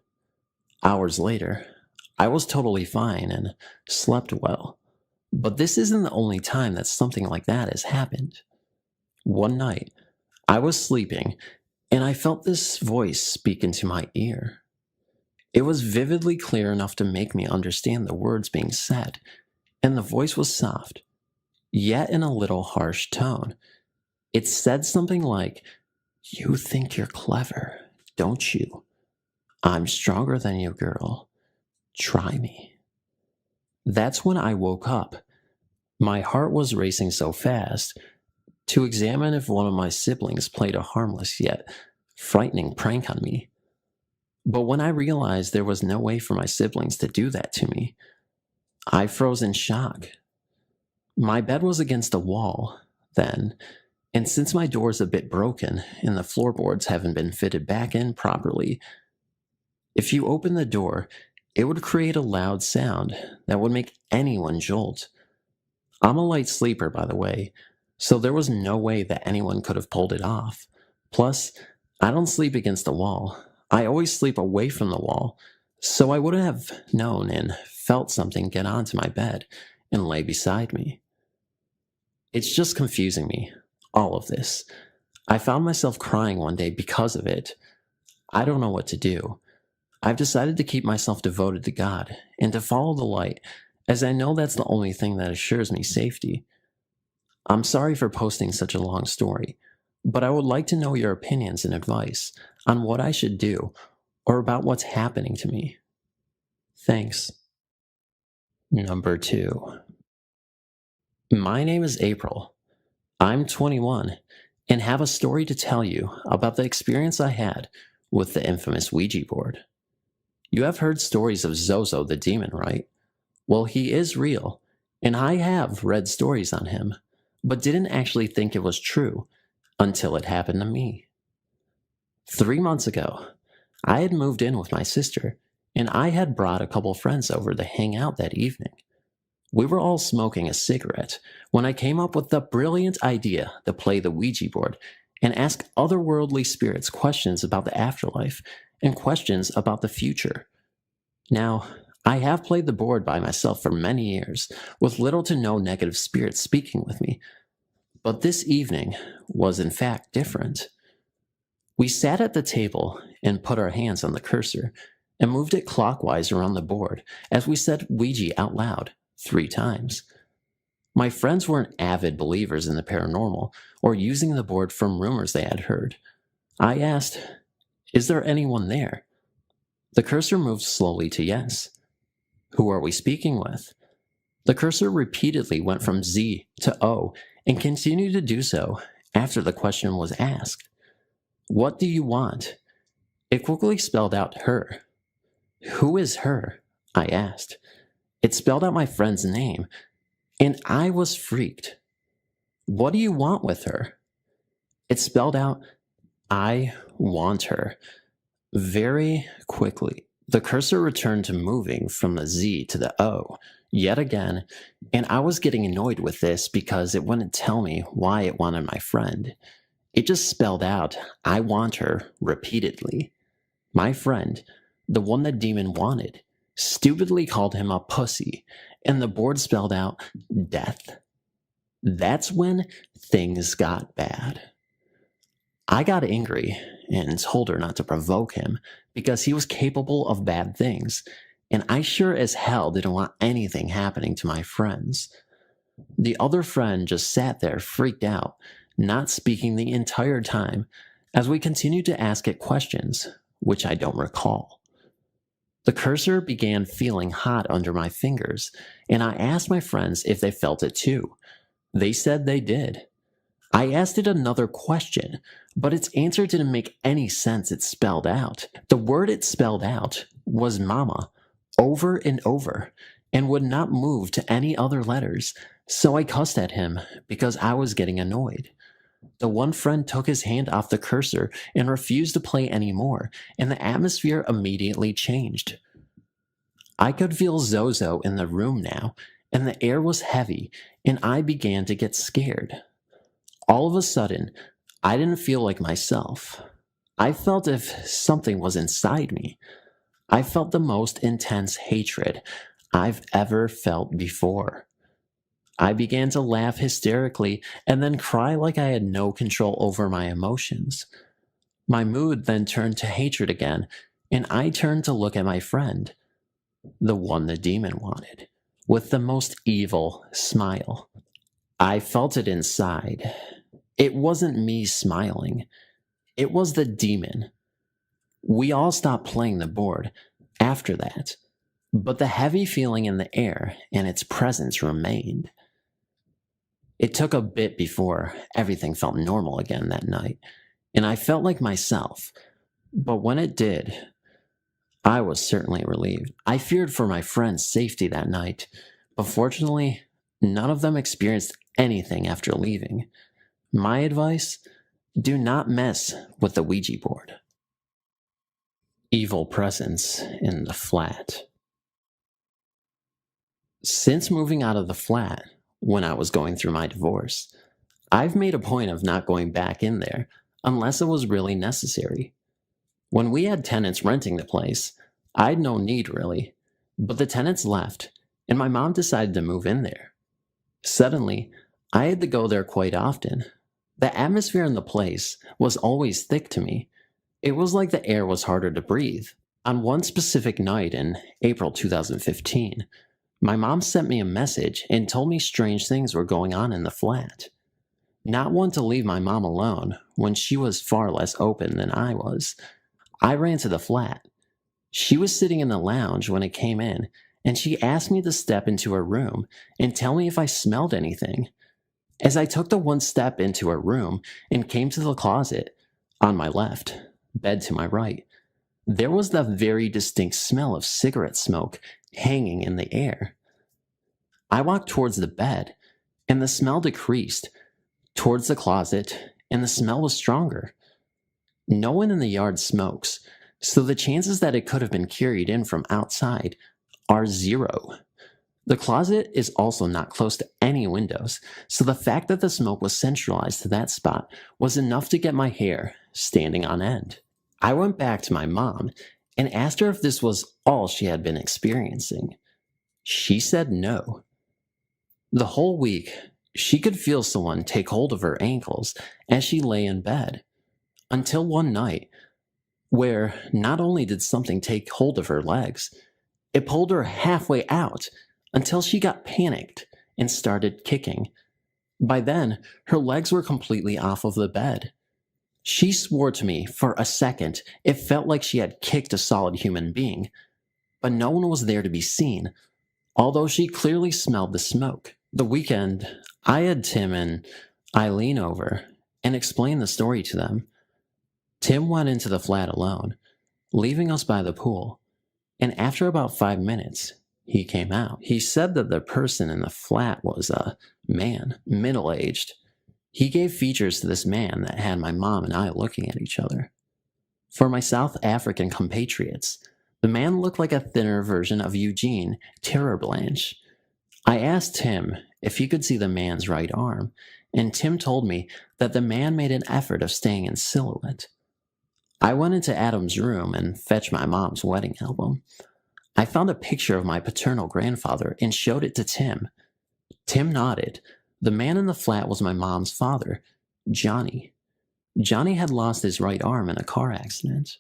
Hours later, I was totally fine and slept well. But this isn't the only time that something like that has happened. One night, I was sleeping, and I felt this voice speak into my ear. It was vividly clear enough to make me understand the words being said, and the voice was soft, yet in a little harsh tone. It said something like, "You think you're clever, don't you? I'm stronger than you, girl. Try me." That's when I woke up. My heart was racing so fast to examine if one of my siblings played a harmless yet frightening prank on me. But when I realized there was no way for my siblings to do that to me, I froze in shock. My bed was against a wall then, and since my door is a bit broken and the floorboards haven't been fitted back in properly, if you open the door, it would create a loud sound that would make anyone jolt. I'm a light sleeper, by the way, so there was no way that anyone could have pulled it off. Plus, I don't sleep against the wall. I always sleep away from the wall, so I wouldn't have known and felt something get onto my bed and lay beside me. It's just confusing me, all of this. I found myself crying one day because of it. I don't know what to do. I've decided to keep myself devoted to God and to follow the light, as I know that's the only thing that assures me safety. I'm sorry for posting such a long story, but I would like to know your opinions and advice on what I should do or about what's happening to me. Thanks. Number 2. My name is April. I'm 21 and have a story to tell you about the experience I had with the infamous Ouija board. You have heard stories of Zozo the demon, right? Well, he is real, and I have read stories on him, but didn't actually think it was true until it happened to me. 3 months ago, I had moved in with my sister, and I had brought a couple friends over to hang out that evening. We were all smoking a cigarette when I came up with the brilliant idea to play the Ouija board and ask otherworldly spirits questions about the afterlife and questions about the future. Now, I have played the board by myself for many years, with little to no negative spirits speaking with me, but this evening was in fact different. We sat at the table and put our hands on the cursor and moved it clockwise around the board as we said Ouija out loud 3 times. My friends weren't avid believers in the paranormal or using the board from rumors they had heard. I asked, "Is there anyone there?" The cursor moved slowly to yes. "Who are we speaking with?" The cursor repeatedly went from Z to O and continued to do so after the question was asked. "What do you want?" It quickly spelled out her. "Who is her?" I asked. It spelled out my friend's name, and I was freaked. "What do you want with her?" It spelled out, "I want her." Very quickly, the cursor returned to moving from the Z to the O yet again, and I was getting annoyed with this because it wouldn't tell me why it wanted my friend. It just spelled out, "I want her," repeatedly. My friend, the one the demon wanted, stupidly called him a pussy, and the board spelled out death. That's when things got bad. I got angry, and told her not to provoke him because he was capable of bad things, and I sure as hell didn't want anything happening to my friends. The other friend just sat there freaked out, not speaking the entire time, as we continued to ask it questions, which I don't recall. The cursor began feeling hot under my fingers, and I asked my friends if they felt it too. They said they did. I asked it another question, but its answer didn't make any sense. It spelled out. The word it spelled out was mama, over and over, and would not move to any other letters, so I cussed at him because I was getting annoyed. The one friend took his hand off the cursor and refused to play anymore, and the atmosphere immediately changed. I could feel Zozo in the room now, and the air was heavy, and I began to get scared. All of a sudden, I didn't feel like myself. I felt if something was inside me. I felt the most intense hatred I've ever felt before. I began to laugh hysterically and then cry like I had no control over my emotions. My mood then turned to hatred again, and I turned to look at my friend, the one the demon wanted, with the most evil smile. I felt it inside. It wasn't me smiling. It was the demon. We all stopped playing the board after that, but the heavy feeling in the air and its presence remained. It took a bit before everything felt normal again that night, and I felt like myself, but when it did, I was certainly relieved. I feared for my friends' safety that night, but fortunately, none of them experienced anything after leaving. My advice: do not mess with the Ouija board. Evil presence in the flat. Since moving out of the flat, when I was going through my divorce, I've made a point of not going back in there unless it was really necessary. When we had tenants renting the place, I had no need really, but the tenants left, and my mom decided to move in there. Suddenly, I had to go there quite often. The atmosphere in the place was always thick to me. It was like the air was harder to breathe. On one specific night in April 2015, my mom sent me a message and told me strange things were going on in the flat. Not one to leave my mom alone when she was far less open than I was, I ran to the flat. She was sitting in the lounge when it came in, and she asked me to step into her room and tell me if I smelled anything. As I took the one step into her room and came to the closet, on my left, bed to my right, there was the very distinct smell of cigarette smoke hanging in the air. I walked towards the bed, and the smell decreased, towards the closet, and the smell was stronger. No one in the yard smokes, so the chances that it could have been carried in from outside are zero. The closet is also not close to any windows, so the fact that the smoke was centralized to that spot was enough to get my hair standing on end. I went back to my mom and asked her if this was all she had been experiencing. She said no. The whole week, she could feel someone take hold of her ankles as she lay in bed, until one night, where not only did something take hold of her legs, it pulled her halfway out until she got panicked and started kicking. By then, her legs were completely off of the bed. She swore to me for a second it felt like she had kicked a solid human being, but no one was there to be seen, although she clearly smelled the smoke. The weekend, I had Tim and Eileen over and explained the story to them. Tim went into the flat alone, leaving us by the pool, and after about 5 minutes, he came out. He said that the person in the flat was a man, middle-aged. He gave features to this man that had my mom and I looking at each other. For my South African compatriots, the man looked like a thinner version of Eugene Terror Blanche. I asked Tim if he could see the man's right arm, and Tim told me that the man made an effort of staying in silhouette. I went into Adam's room and fetched my mom's wedding album. I found a picture of my paternal grandfather and showed it to Tim. Tim nodded. The man in the flat was my mom's father, Johnny. Johnny had lost his right arm in a car accident.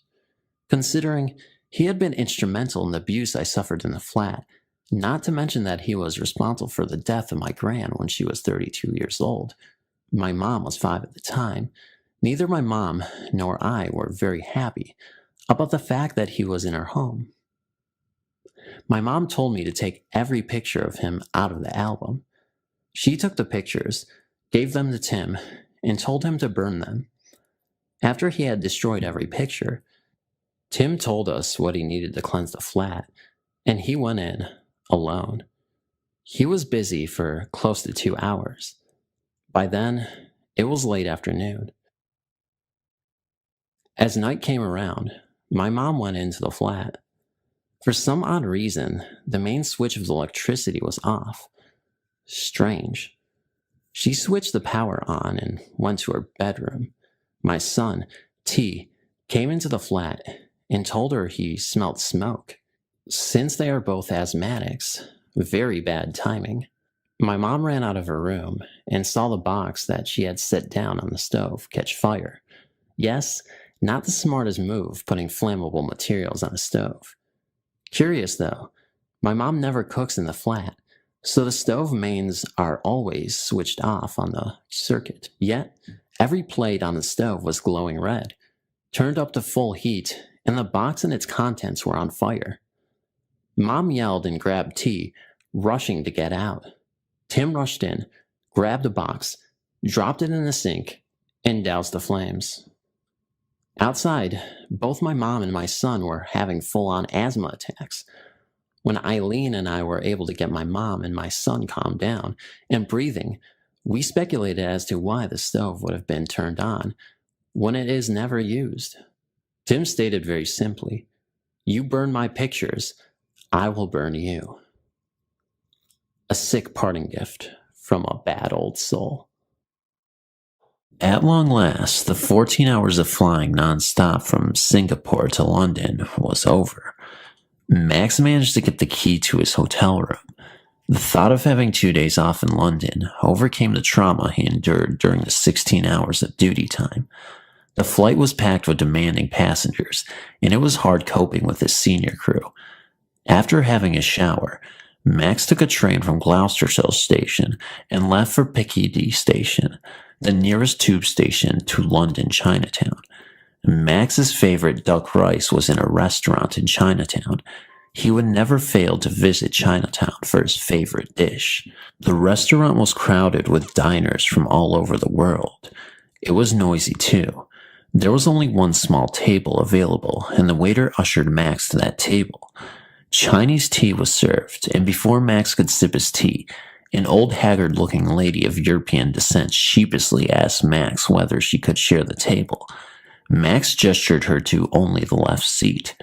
Considering he had been instrumental in the abuse I suffered in the flat, not to mention that he was responsible for the death of my gran when she was 32 years old. My mom was 5 at the time. Neither my mom nor I were very happy about the fact that he was in our home. My mom told me to take every picture of him out of the album. She took the pictures, gave them to Tim, and told him to burn them. After he had destroyed every picture, Tim told us what he needed to cleanse the flat, and he went in alone. He was busy for close to 2 hours. By then, it was late afternoon. As night came around, my mom went into the flat. For some odd reason, the main switch of the electricity was off. Strange. She switched the power on and went to her bedroom. My son, T, came into the flat and told her he smelled smoke. Since they are both asthmatics, very bad timing. My mom ran out of her room and saw the box that she had set down on the stove catch fire. Yes, not the smartest move, putting flammable materials on a stove. Curious though, my mom never cooks in the flat, so the stove mains are always switched off on the circuit. Yet, every plate on the stove was glowing red, turned up to full heat, and the box and its contents were on fire. Mom yelled and grabbed T, rushing to get out. Tim rushed in, grabbed the box, dropped it in the sink, and doused the flames. Outside, both my mom and my son were having full-on asthma attacks. When Eileen and I were able to get my mom and my son calmed down and breathing, we speculated as to why the stove would have been turned on when it is never used. Tim stated very simply, "You burn my pictures, I will burn you." A sick parting gift from a bad old soul. At long last, the 14 hours of flying non-stop from Singapore to London was over. Max managed to get the key to his hotel room. The thought of having 2 days off in London overcame the trauma he endured during the 16 hours of duty time. The flight was packed with demanding passengers, and it was hard coping with his senior crew. After having a shower, Max took a train from Gloucestershire Station and left for Piccadilly Station, the nearest tube station to London Chinatown. Max's favorite duck rice was in a restaurant in Chinatown. He would never fail to visit Chinatown for his favorite dish. The restaurant was crowded with diners from all over the world. It was noisy too. There was only one small table available, and the waiter ushered Max to that table. Chinese tea was served, and before Max could sip his tea, an old haggard-looking lady of European descent sheepishly asked Max whether she could share the table. Max gestured her to only the left seat.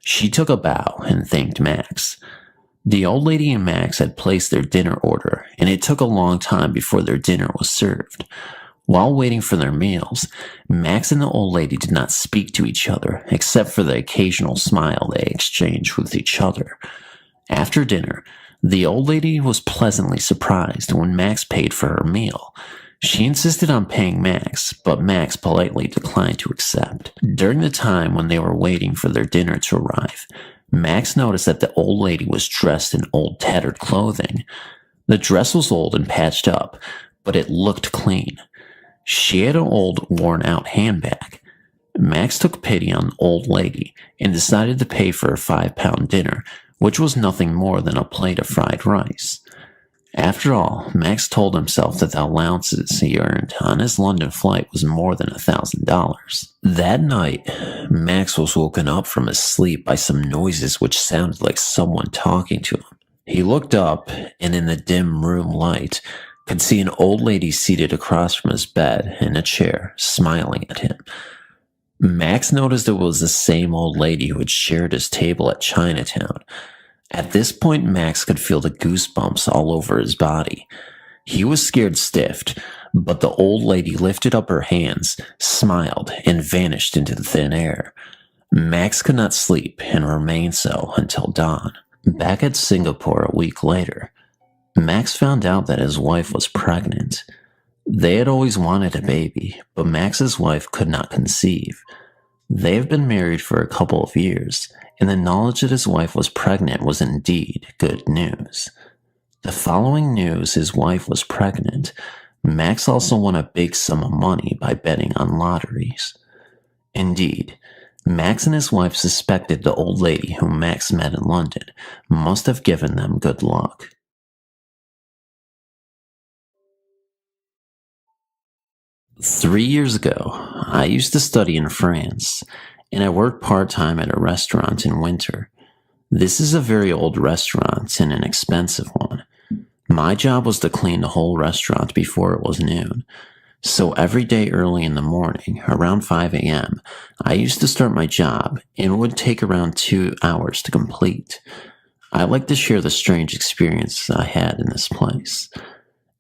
She took a bow and thanked Max. The old lady and Max had placed their dinner order, and it took a long time before their dinner was served. While waiting for their meals, Max and the old lady did not speak to each other, except for the occasional smile they exchanged with each other. After dinner, the old lady was pleasantly surprised when Max paid for her meal. She insisted on paying Max, but Max politely declined to accept. During the time when they were waiting for their dinner to arrive, Max noticed that the old lady was dressed in old tattered clothing. The dress was old and patched up, but it looked clean. She had an old, worn-out handbag. Max took pity on the old lady and decided to pay for a £5 dinner, which was nothing more than a plate of fried rice. After all, Max told himself that the allowances he earned on his London flight was more than $1,000. That night, Max was woken up from his sleep by some noises which sounded like someone talking to him. He looked up, and in the dim room light, could see an old lady seated across from his bed in a chair, smiling at him. Max noticed it was the same old lady who had shared his table at Chinatown. At this point, Max could feel the goosebumps all over his body. He was scared stiff, but the old lady lifted up her hands, smiled, and vanished into the thin air. Max could not sleep and remained so until dawn. Back at Singapore a week later, Max found out that his wife was pregnant. They had always wanted a baby, but Max's wife could not conceive. They have been married for a couple of years, and the knowledge that his wife was pregnant was indeed good news. The following news his wife was pregnant, Max also won a big sum of money by betting on lotteries. Indeed, Max and his wife suspected the old lady whom Max met in London must have given them good luck. Three years ago, I used to study in France, and I worked part-time at a restaurant in winter. This is a very old restaurant and an expensive one. My job was to clean the whole restaurant before it was noon. So every day early in the morning, around 5 a.m., I used to start my job, and it would take around 2 hours to complete. I like to share the strange experiences I had in this place.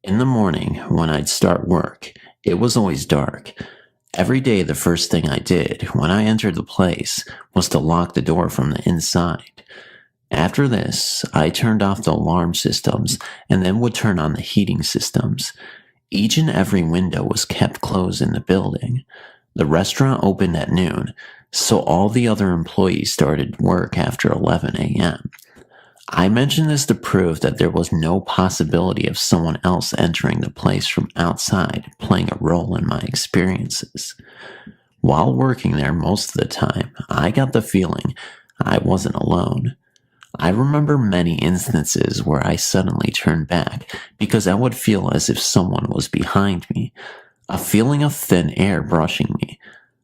In the morning, when I'd start work, it was always dark. Every day the first thing I did when I entered the place was to lock the door from the inside. After this, I turned off the alarm systems and then would turn on the heating systems. Each and every window was kept closed in the building. The restaurant opened at noon, so all the other employees started work after 11 a.m. I mention this to prove that there was no possibility of someone else entering the place from outside playing a role in my experiences. While working there most of the time, I got the feeling I wasn't alone. I remember many instances where I suddenly turned back because I would feel as if someone was behind me, a feeling of thin air brushing me.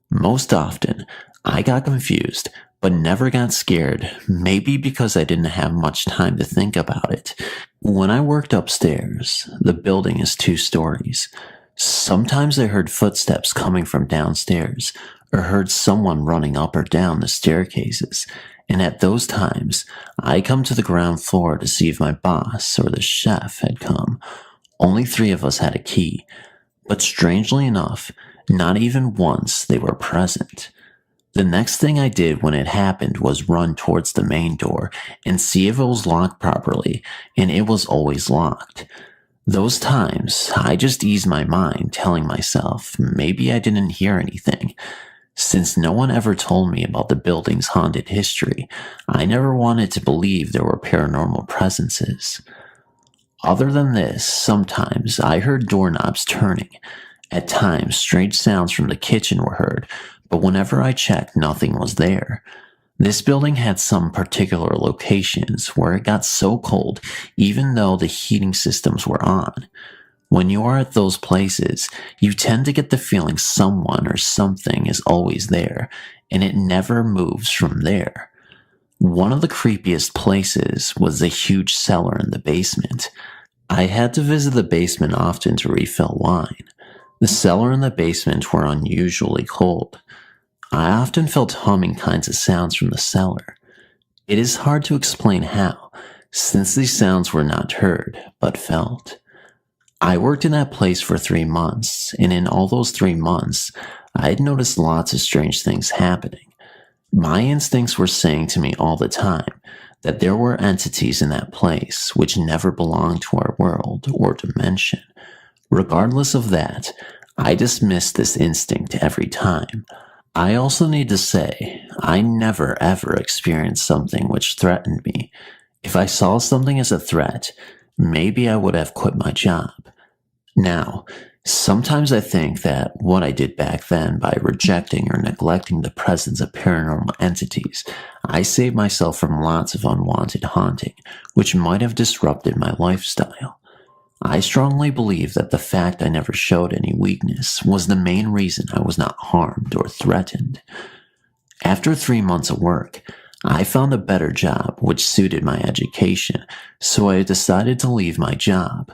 Most often, I got confused, but never got scared, maybe because I didn't have much time to think about it. When I worked upstairs, the building is 2 stories. Sometimes I heard footsteps coming from downstairs, or heard someone running up or down the staircases, and at those times, I come to the ground floor to see if my boss or the chef had come. Only 3 of us had a key, but strangely enough, not even once they were present. The next thing I did when it happened was run towards the main door and see if it was locked properly, and it was always locked. Those times, I just eased my mind, telling myself maybe I didn't hear anything. Since no one ever told me about the building's haunted history, I never wanted to believe there were paranormal presences. Other than this, sometimes I heard doorknobs turning. At times, strange sounds from the kitchen were heard, but whenever I checked, nothing was there. This building had some particular locations where it got so cold even though the heating systems were on. When you are at those places, you tend to get the feeling someone or something is always there, and it never moves from there. One of the creepiest places was the huge cellar in the basement. I had to visit the basement often to refill wine. The cellar and the basement were unusually cold. I often felt humming kinds of sounds from the cellar. It is hard to explain how, since these sounds were not heard, but felt. I worked in that place for 3 months, and in all those 3 months, I had noticed lots of strange things happening. My instincts were saying to me all the time that there were entities in that place which never belonged to our world or dimension. Regardless of that, I dismissed this instinct every time. I also need to say, I never ever experienced something which threatened me. If I saw something as a threat, maybe I would have quit my job. Now, sometimes I think that what I did back then by rejecting or neglecting the presence of paranormal entities, I saved myself from lots of unwanted haunting, which might have disrupted my lifestyle. I strongly believe that the fact I never showed any weakness was the main reason I was not harmed or threatened. After 3 months of work, I found a better job which suited my education, so I decided to leave my job.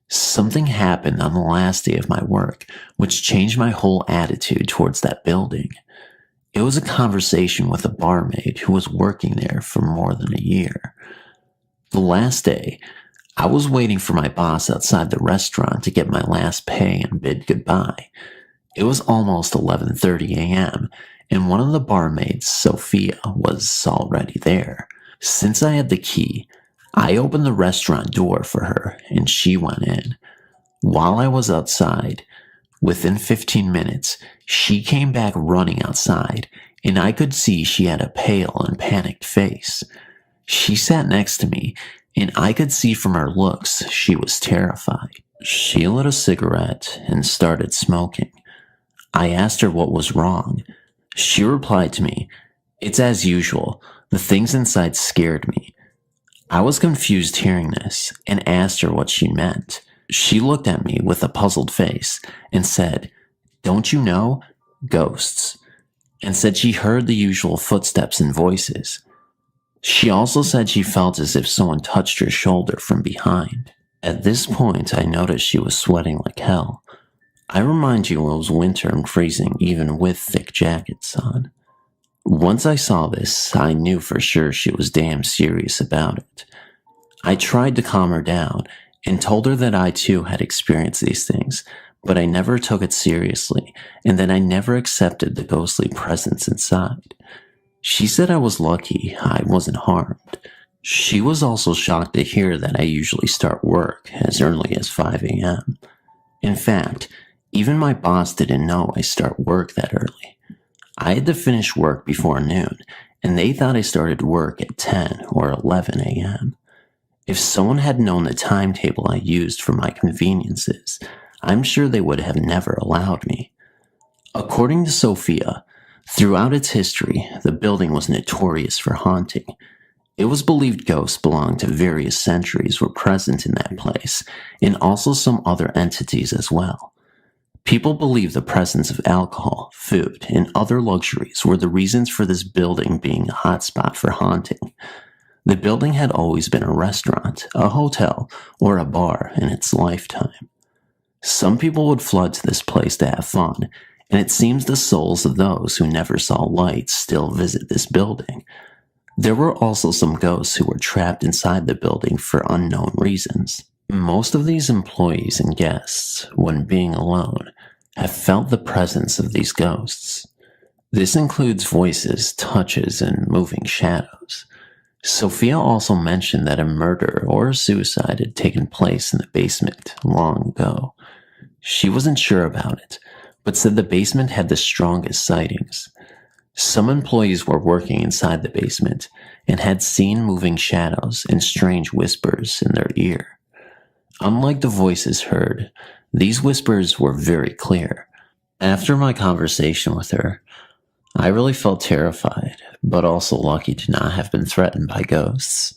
Something happened on the last day of my work which changed my whole attitude towards that building. It was a conversation with a barmaid who was working there for more than a year. The last day, I was waiting for my boss outside the restaurant to get my last pay and bid goodbye. It was almost 11:30 a.m., and one of the barmaids, Sophia, was already there. Since I had the key, I opened the restaurant door for her, and she went in. While I was outside, within 15 minutes, she came back running outside, and I could see she had a pale and panicked face. She sat next to me, and I could see from her looks she was terrified. She lit a cigarette and started smoking. I asked her what was wrong. She replied to me, "It's as usual. The things inside scared me." I was confused hearing this and asked her what she meant. She looked at me with a puzzled face and said, "Don't you know? Ghosts." And said she heard the usual footsteps and voices. She also said she felt as if someone touched her shoulder from behind. At this point, I noticed she was sweating like hell. I remind you it was winter and freezing even with thick jackets on. Once I saw this, I knew for sure she was damn serious about it. I tried to calm her down and told her that I too had experienced these things, but I never took it seriously and that I never accepted the ghostly presence inside. She said I was lucky I wasn't harmed. She was also shocked to hear that I usually start work as early as 5 a.m. In fact, even my boss didn't know I start work that early. I had to finish work before noon, and they thought I started work at 10 or 11 a.m. If someone had known the timetable I used for my conveniences, I'm sure they would have never allowed me. According to Sophia, throughout its history, the building was notorious for haunting. It was believed ghosts belonged to various centuries were present in that place, and also some other entities as well. People believe the presence of alcohol, food, and other luxuries were the reasons for this building being a hotspot for haunting. The building had always been a restaurant, a hotel, or a bar in its lifetime. Some people would flood to this place to have fun, and it seems the souls of those who never saw light still visit this building. There were also some ghosts who were trapped inside the building for unknown reasons. Most of these employees and guests, when being alone, have felt the presence of these ghosts. This includes voices, touches, and moving shadows. Sophia also mentioned that a murder or a suicide had taken place in the basement long ago. She wasn't sure about it, but said the basement had the strongest sightings. Some employees were working inside the basement and had seen moving shadows and strange whispers in their ear. Unlike the voices heard, these whispers were very clear. After my conversation with her, I really felt terrified, but also lucky to not have been threatened by ghosts.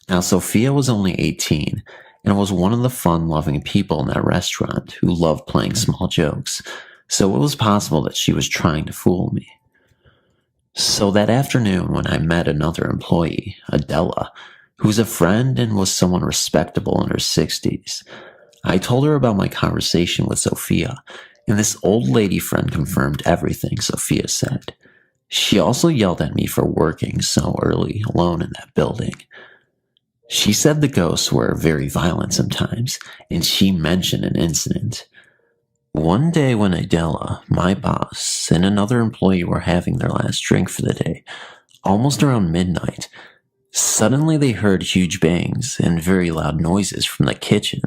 Now, Sophia was only 18 and was one of the fun-loving people in that restaurant who loved playing small jokes, so it was possible that she was trying to fool me. So that afternoon when I met another employee, Adela, who's a friend and was someone respectable in her 60s, I told her about my conversation with Sophia, and this old lady friend confirmed everything Sophia said. She also yelled at me for working so early alone in that building. She said the ghosts were very violent sometimes, and she mentioned an incident. One day when Adela, my boss, and another employee were having their last drink for the day, almost around midnight, suddenly they heard huge bangs and very loud noises from the kitchen.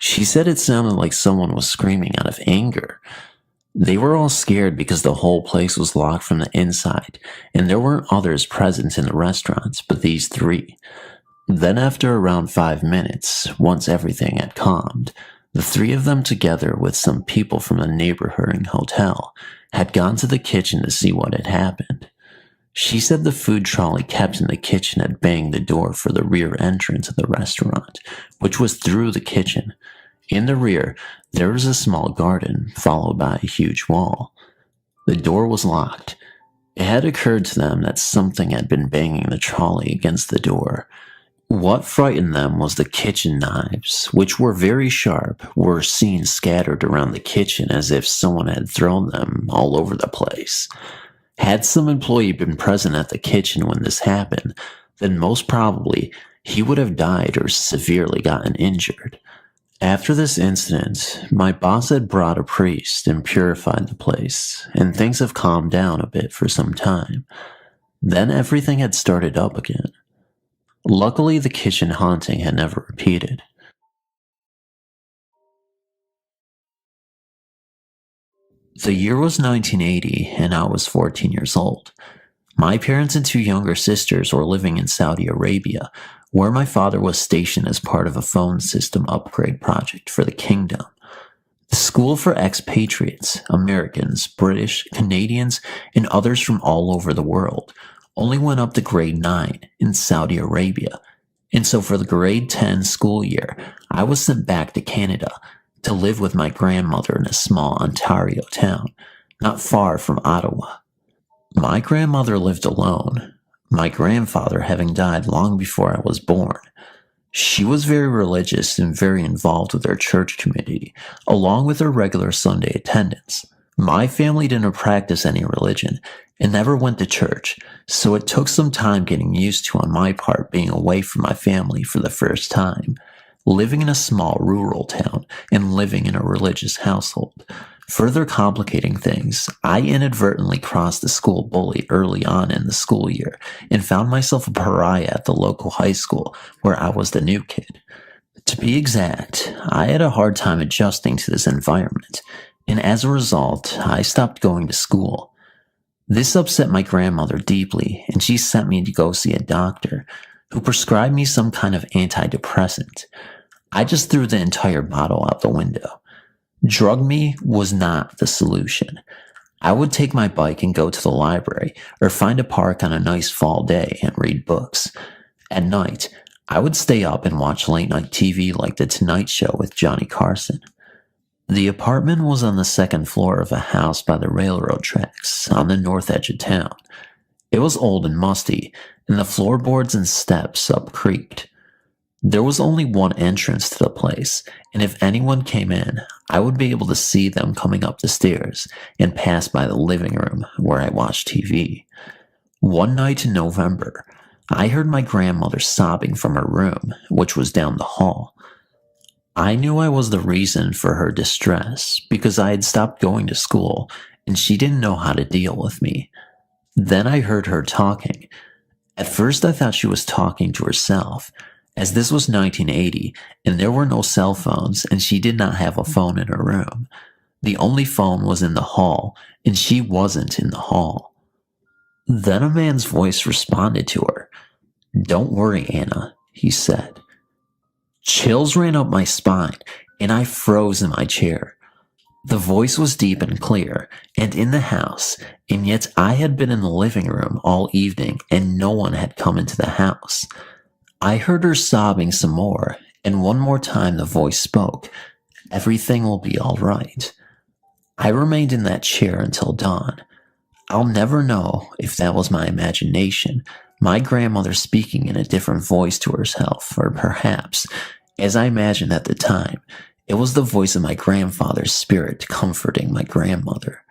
She said it sounded like someone was screaming out of anger. They were all scared because the whole place was locked from the inside, and there weren't others present in the restaurant but these three. Then after around 5 minutes, once everything had calmed, the three of them together with some people from the neighboring hotel had gone to the kitchen to see what had happened. She said the food trolley kept in the kitchen had banged the door for the rear entrance of the restaurant, which was through the kitchen. In the rear, there was a small garden, followed by a huge wall. The door was locked. It had occurred to them that something had been banging the trolley against the door. What frightened them was the kitchen knives, which were very sharp, were seen scattered around the kitchen as if someone had thrown them all over the place. Had some employee been present at the kitchen when this happened, then most probably he would have died or severely gotten injured. After this incident, my boss had brought a priest and purified the place, and things have calmed down a bit for some time. Then everything had started up again. Luckily, the kitchen haunting had never repeated. The year was 1980, and I was 14 years old. My parents and 2 younger sisters were living in Saudi Arabia, where my father was stationed as part of a phone system upgrade project for the kingdom. The school for expatriates, Americans, British, Canadians, and others from all over the world, only went up to grade 9 in Saudi Arabia, and so for the grade 10 school year, I was sent back to Canada to live with my grandmother in a small Ontario town, not far from Ottawa. My grandmother lived alone, my grandfather having died long before I was born. She was very religious and very involved with our church community, along with her regular Sunday attendance. My family didn't practice any religion and never went to church, so it took some time getting used to on my part being away from my family for the first time, living in a small rural town and living in a religious household. Further complicating things, I inadvertently crossed the school bully early on in the school year and found myself a pariah at the local high school where I was the new kid. To be exact, I had a hard time adjusting to this environment, and as a result, I stopped going to school. This upset my grandmother deeply, and she sent me to go see a doctor who prescribed me some kind of antidepressant. I just threw the entire bottle out the window. Drug me was not the solution. I would take my bike and go to the library or find a park on a nice fall day and read books. At night, I would stay up and watch late night TV like The Tonight Show with Johnny Carson. The apartment was on the second floor of a house by the railroad tracks on the north edge of town. It was old and musty, and the floorboards and steps up creaked. There was only one entrance to the place, and if anyone came in, I would be able to see them coming up the stairs and pass by the living room where I watched TV. One night in November, I heard my grandmother sobbing from her room, which was down the hall. I knew I was the reason for her distress because I had stopped going to school and she didn't know how to deal with me. Then I heard her talking. At first I thought she was talking to herself, as this was 1980 and there were no cell phones and she did not have a phone in her room. The only phone was in the hall and she wasn't in the hall. Then a man's voice responded to her. "Don't worry, Anna," he said. Chills ran up my spine and I froze in my chair. The voice was deep and clear and in the house, and yet I had been in the living room all evening and no one had come into the house. I heard her sobbing some more, and one more time the voice spoke, "Everything will be all right." I remained in that chair until dawn. I'll never know if that was my imagination, my grandmother speaking in a different voice to herself, or perhaps, as I imagined at the time, it was the voice of my grandfather's spirit comforting my grandmother.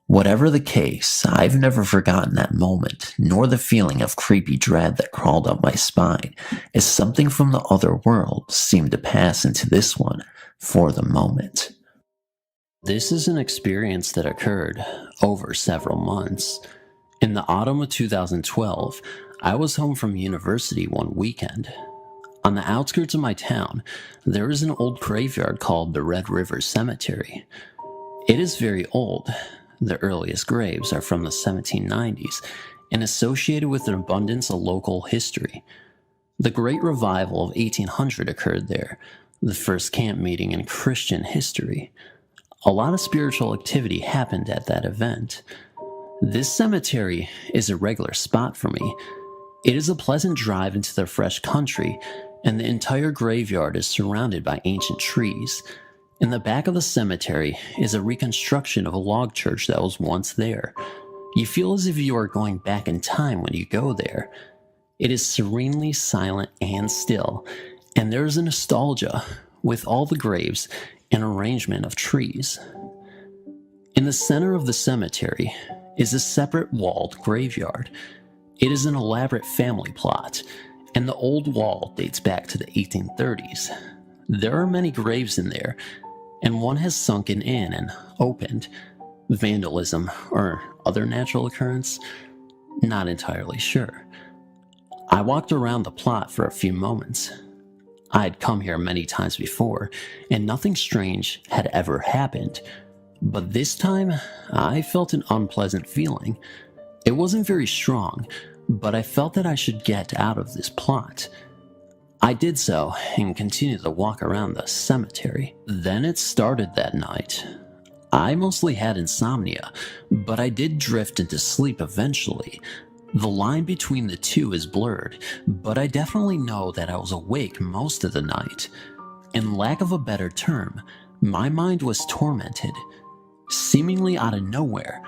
Whatever the case, I've never forgotten that moment, nor the feeling of creepy dread that crawled up my spine as something from the other world seemed to pass into this one for the moment. This is an experience that occurred over several months. In the autumn of 2012, I was home from university one weekend. On the outskirts of my town, there is an old graveyard called the Red River Cemetery. It is very old. The earliest graves are from the 1790s and associated with an abundance of local history. The Great Revival of 1800 occurred there, the first camp meeting in Christian history. A lot of spiritual activity happened at that event. This cemetery is a regular spot for me. It is a pleasant drive into the fresh country, and the entire graveyard is surrounded by ancient trees. In the back of the cemetery is a reconstruction of a log church that was once there. You feel as if you are going back in time when you go there. It is serenely silent and still, and there is a nostalgia with all the graves and arrangement of trees. In the center of the cemetery is a separate walled graveyard. It is an elaborate family plot, and the old wall dates back to the 1830s. There are many graves in there, and one has sunken in and opened. Vandalism or other natural occurrence? Not entirely sure. I walked around the plot for a few moments. I had come here many times before, and nothing strange had ever happened. But this time, I felt an unpleasant feeling. It wasn't very strong, but I felt that I should get out of this plot. I did so and continued to walk around the cemetery. Then it started that night. I mostly had insomnia, but I did drift into sleep eventually. The line between the two is blurred, but I definitely know that I was awake most of the night. In lack of a better term, my mind was tormented. Seemingly out of nowhere,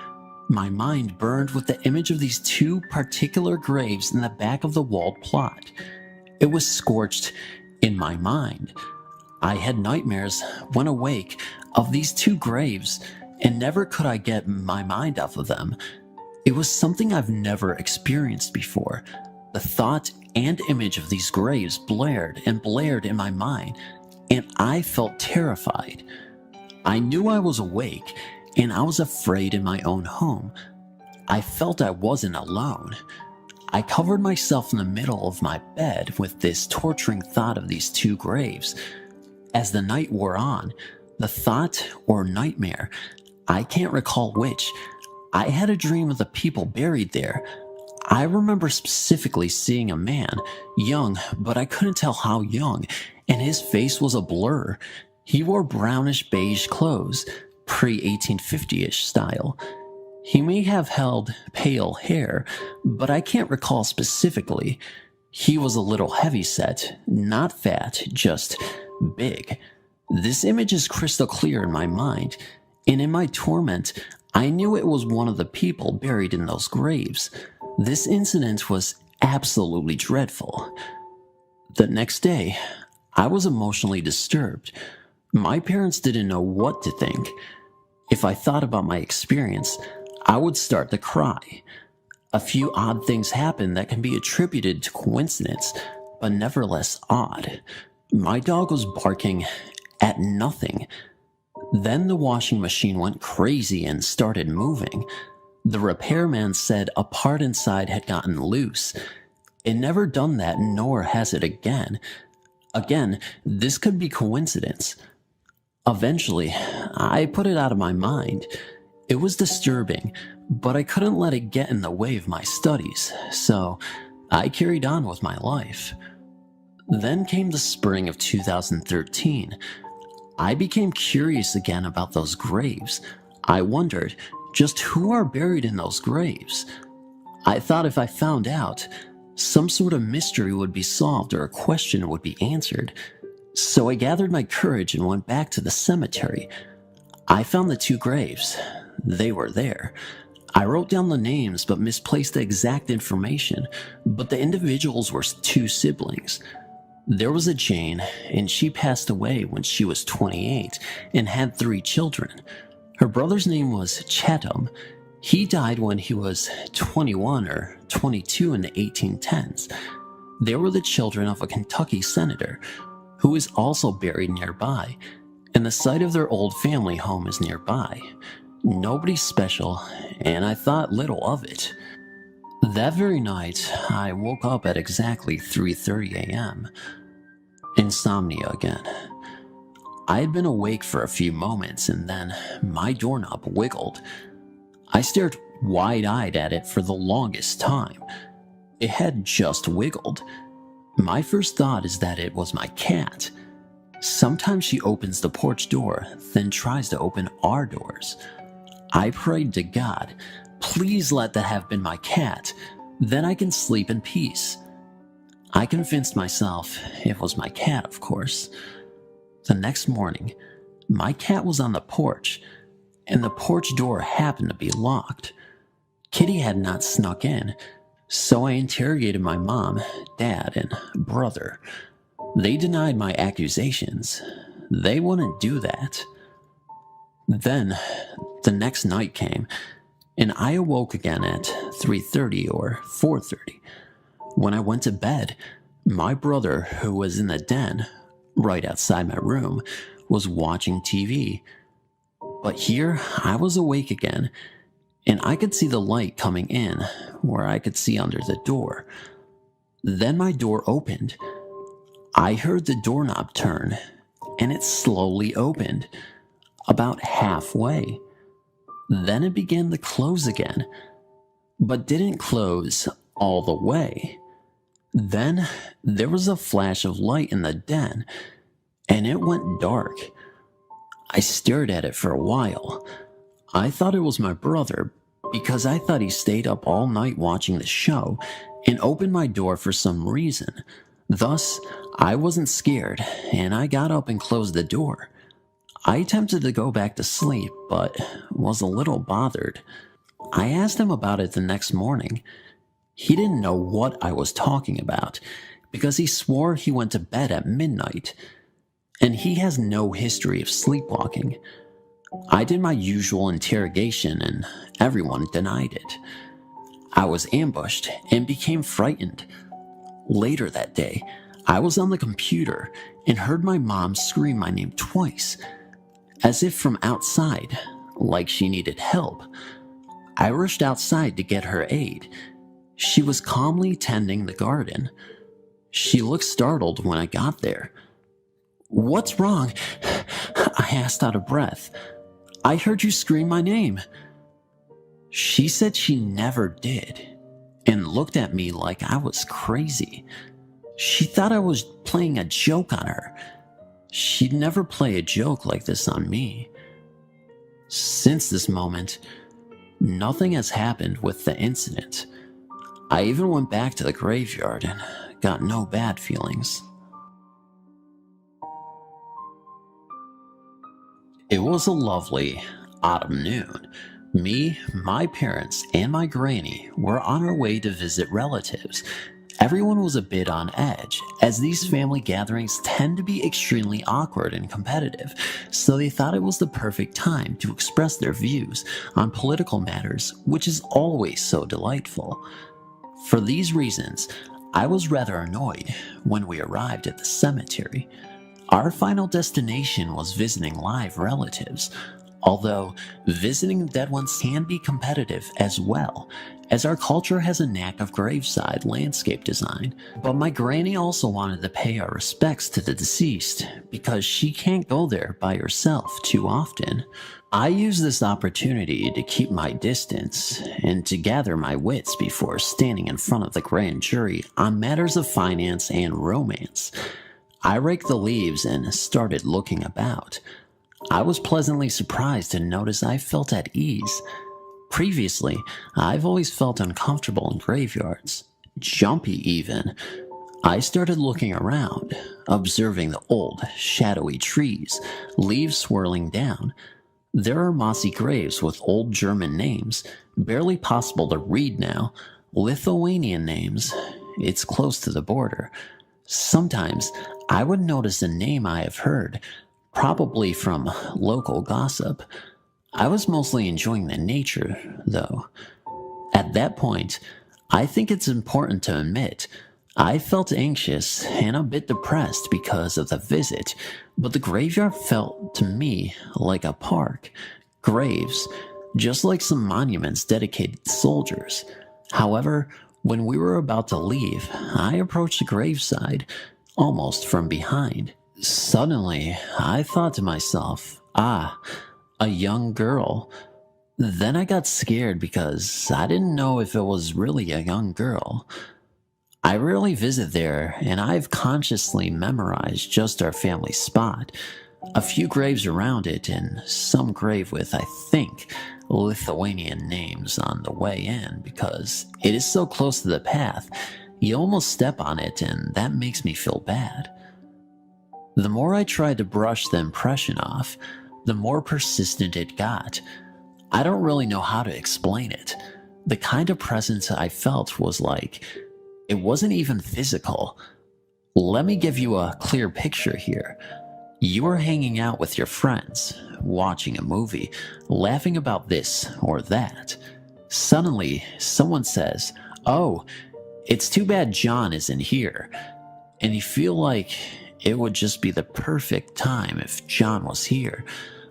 my mind burned with the image of these two particular graves in the back of the walled plot. It was scorched in my mind. I had nightmares when awake of these two graves, and never could I get my mind off of them. It was something I've never experienced before. The thought and image of these graves blared and blared in my mind, and I felt terrified. I knew I was awake, and I was afraid in my own home. I felt I wasn't alone. I covered myself in the middle of my bed with this torturing thought of these two graves. As the night wore on, the thought or nightmare, I can't recall which, I had a dream of the people buried there. I remember specifically seeing a man, young, but I couldn't tell how young, and his face was a blur. He wore brownish beige clothes, pre-1850-ish style. He may have held pale hair, but I can't recall specifically. He was a little heavy-set, not fat, just big. This image is crystal clear in my mind, and in my torment, I knew it was one of the people buried in those graves. This incident was absolutely dreadful. The next day, I was emotionally disturbed. My parents didn't know what to think. If I thought about my experience, I would start to cry. A few odd things happened that can be attributed to coincidence, but nevertheless odd. My dog was barking at nothing. Then the washing machine went crazy and started moving. The repairman said a part inside had gotten loose. It never done that, nor has it again. Again, this could be coincidence. Eventually, I put it out of my mind. It was disturbing, but I couldn't let it get in the way of my studies, so I carried on with my life. Then came the spring of 2013. I became curious again about those graves. I wondered, just who are buried in those graves? I thought if I found out, some sort of mystery would be solved or a question would be answered. So I gathered my courage and went back to the cemetery. I found the two graves. They were there. I wrote down the names but misplaced the exact information, but the individuals were two siblings. There was a Jane, and she passed away when she was 28 and had 3 children. Her brother's name was Chatham. He died when he was 21 or 22 in the 1810s. They were the children of a Kentucky senator, who is also buried nearby, and the site of their old family home is nearby. Nobody special, and I thought little of it. That very night, I woke up at exactly 3:30 a.m. Insomnia again. I had been awake for a few moments and then my doorknob wiggled. I stared wide-eyed at it for the longest time. It had just wiggled. My first thought is that it was my cat. Sometimes she opens the porch door, then tries to open our doors. I prayed to God, please let that have been my cat, then I can sleep in peace. I convinced myself it was my cat, of course. The next morning, my cat was on the porch, and the porch door happened to be locked. Kitty had not snuck in, so I interrogated my mom, dad, and brother. They denied my accusations. They wouldn't do that. Then, the next night came, and I awoke again at 3:30 or 4:30. When I went to bed, my brother, who was in the den, right outside my room, was watching TV. But here, I was awake again, and I could see the light coming in, where I could see under the door. Then my door opened. I heard the doorknob turn, and it slowly opened. about halfway. Then it began to close again, but didn't close all the way. Then there was a flash of light in the den, and it went dark. I stared at it for a while. I thought it was my brother, because I thought he stayed up all night watching the show and opened my door for some reason. Thus, I wasn't scared, and I got up and closed the door. I attempted to go back to sleep, but was a little bothered. I asked him about it the next morning. He didn't know what I was talking about, because he swore he went to bed at midnight, and he has no history of sleepwalking. I did my usual interrogation, and everyone denied it. I was ambushed and became frightened. Later that day, I was on the computer and heard my mom scream my name twice, as if from outside, like she needed help. I rushed outside to get her aid. She was calmly tending the garden. She looked startled when I got there. "What's wrong?" I asked out of breath. "I heard you scream my name." She said she never did, and looked at me like I was crazy. She thought I was playing a joke on her. She'd never play a joke like this on me. Since this moment, nothing has happened with the incident. I even went back to the graveyard and got no bad feelings. It was a lovely autumn noon. Me, my parents, and my granny were on our way to visit relatives. Everyone was a bit on edge, as these family gatherings tend to be extremely awkward and competitive, so they thought it was the perfect time to express their views on political matters, which is always so delightful. For these reasons, I was rather annoyed when we arrived at the cemetery. Our final destination was visiting live relatives, although visiting dead ones can be competitive as well, as our culture has a knack of graveside landscape design. But my granny also wanted to pay our respects to the deceased, because she can't go there by herself too often. I used this opportunity to keep my distance and to gather my wits before standing in front of the grand jury on matters of finance and romance. I raked the leaves and started looking about. I was pleasantly surprised to notice I felt at ease. Previously, I've always felt uncomfortable in graveyards, jumpy even. I started looking around, observing the old, shadowy trees, leaves swirling down. There are mossy graves with old German names, barely possible to read now, Lithuanian names. It's close to the border. Sometimes I would notice a name I have heard, probably from local gossip. I was mostly enjoying the nature, though. At that point, I think it's important to admit, I felt anxious and a bit depressed because of the visit, but the graveyard felt to me like a park. Graves, just like some monuments dedicated to soldiers. However, when we were about to leave, I approached the graveside, almost from behind. Suddenly, I thought to myself, a young girl. Then I got scared because I didn't know if it was really a young girl. I rarely visit there, and I've consciously memorized just our family spot, a few graves around it, and some grave with, I think, Lithuanian names on the way in, because it is so close to the path, you almost step on it, and that makes me feel bad. The more I tried to brush the impression off, the more persistent it got. I don't really know how to explain it. The kind of presence I felt was like, it wasn't even physical. Let me give you a clear picture here. You are hanging out with your friends, watching a movie, laughing about this or that. Suddenly, someone says, "Oh, it's too bad John isn't here." And you feel like it would just be the perfect time if John was here,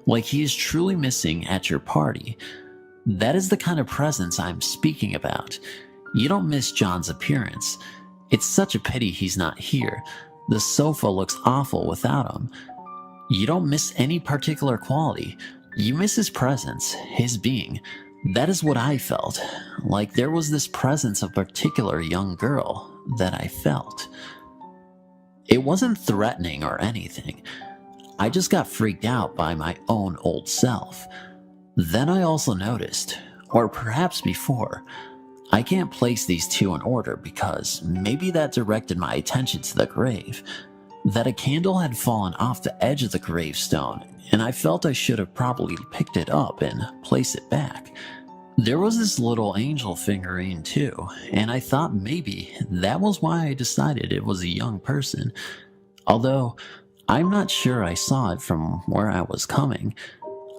like he is truly missing at your party. That is the kind of presence I'm speaking about. You don't miss John's appearance. It's such a pity he's not here. The sofa looks awful without him. You don't miss any particular quality. You miss his presence, his being. That is what I felt. Like there was this presence of a particular young girl that I felt. It wasn't threatening or anything. I just got freaked out by my own old self. Then I also noticed, or perhaps before, I can't place these two in order because maybe that directed my attention to the grave, that a candle had fallen off the edge of the gravestone, and I felt I should have probably picked it up and placed it back. There was this little angel figurine too, and I thought maybe that was why I decided it was a young person, although I'm not sure I saw it from where I was coming.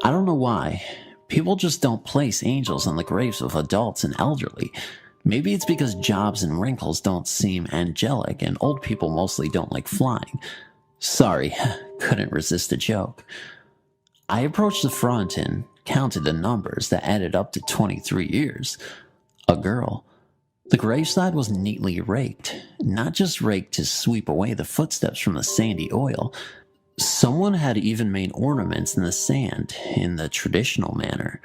I don't know why. People just don't place angels on the graves of adults and elderly. Maybe it's because jobs and wrinkles don't seem angelic and old people mostly don't like flying. Sorry, couldn't resist a joke. I approached the front and counted the numbers that added up to 23 years. A girl. The graveside was neatly raked, not just raked to sweep away the footsteps from the sandy oil. Someone had even made ornaments in the sand in the traditional manner.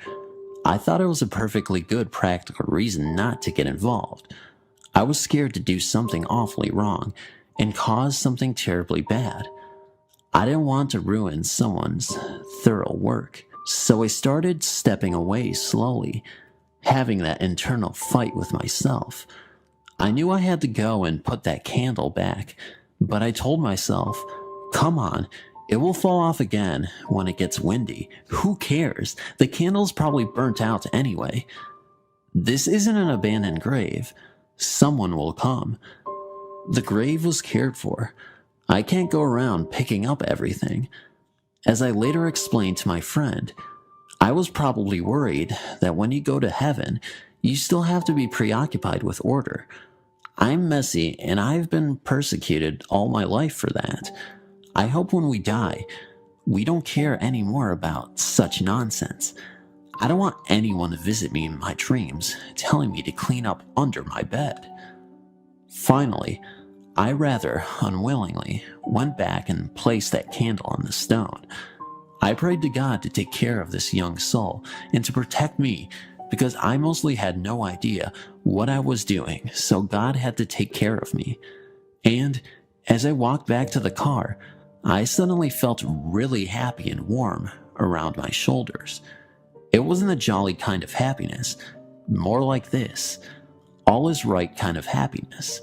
I thought it was a perfectly good practical reason not to get involved. I was scared to do something awfully wrong and cause something terribly bad. I didn't want to ruin someone's thorough work, so I started stepping away slowly, having that internal fight with myself. I knew I had to go and put that candle back, but I told myself, come on, it will fall off again when it gets windy. Who cares? The candle's probably burnt out anyway. This isn't an abandoned grave. Someone will come. The grave was cared for. I can't go around picking up everything. As I later explained to my friend, I was probably worried that when you go to heaven, you still have to be preoccupied with order. I'm messy and I've been persecuted all my life for that. I hope when we die, we don't care anymore about such nonsense. I don't want anyone to visit me in my dreams, telling me to clean up under my bed. Finally, I rather unwillingly went back and placed that candle on the stone. I prayed to God to take care of this young soul and to protect me because I mostly had no idea what I was doing, so God had to take care of me. And as I walked back to the car, I suddenly felt really happy and warm around my shoulders. It wasn't a jolly kind of happiness, more like this, all is right kind of happiness.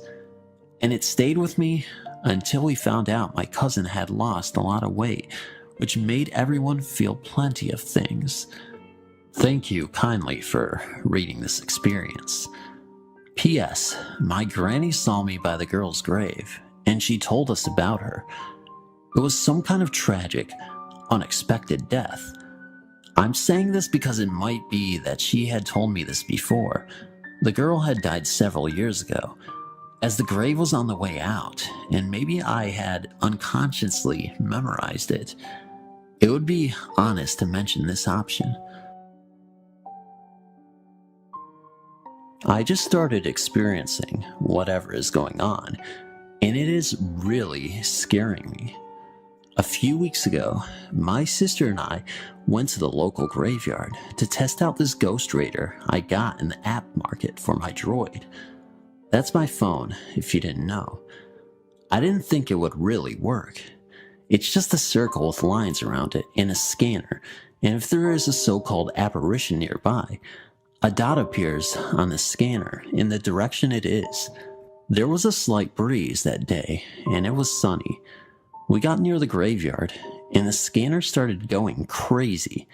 And it stayed with me until we found out my cousin had lost a lot of weight, which made everyone feel plenty of things. Thank you kindly for reading this experience. P.S. My granny saw me by the girl's grave, and she told us about her. It was some kind of tragic, unexpected death. I'm saying this because it might be that she had told me this before. The girl had died several years ago, as the grave was on the way out, and maybe I had unconsciously memorized it. It would be honest to mention this option. I just started experiencing whatever is going on, and it is really scaring me. A few weeks ago, my sister and I went to the local graveyard to test out this ghost radar I got in the app market for my droid. That's my phone, if you didn't know. I didn't think it would really work. It's just a circle with lines around it and a scanner, and if there is a so-called apparition nearby, a dot appears on the scanner in the direction it is. There was a slight breeze that day, and it was sunny. We got near the graveyard, and the scanner started going crazy.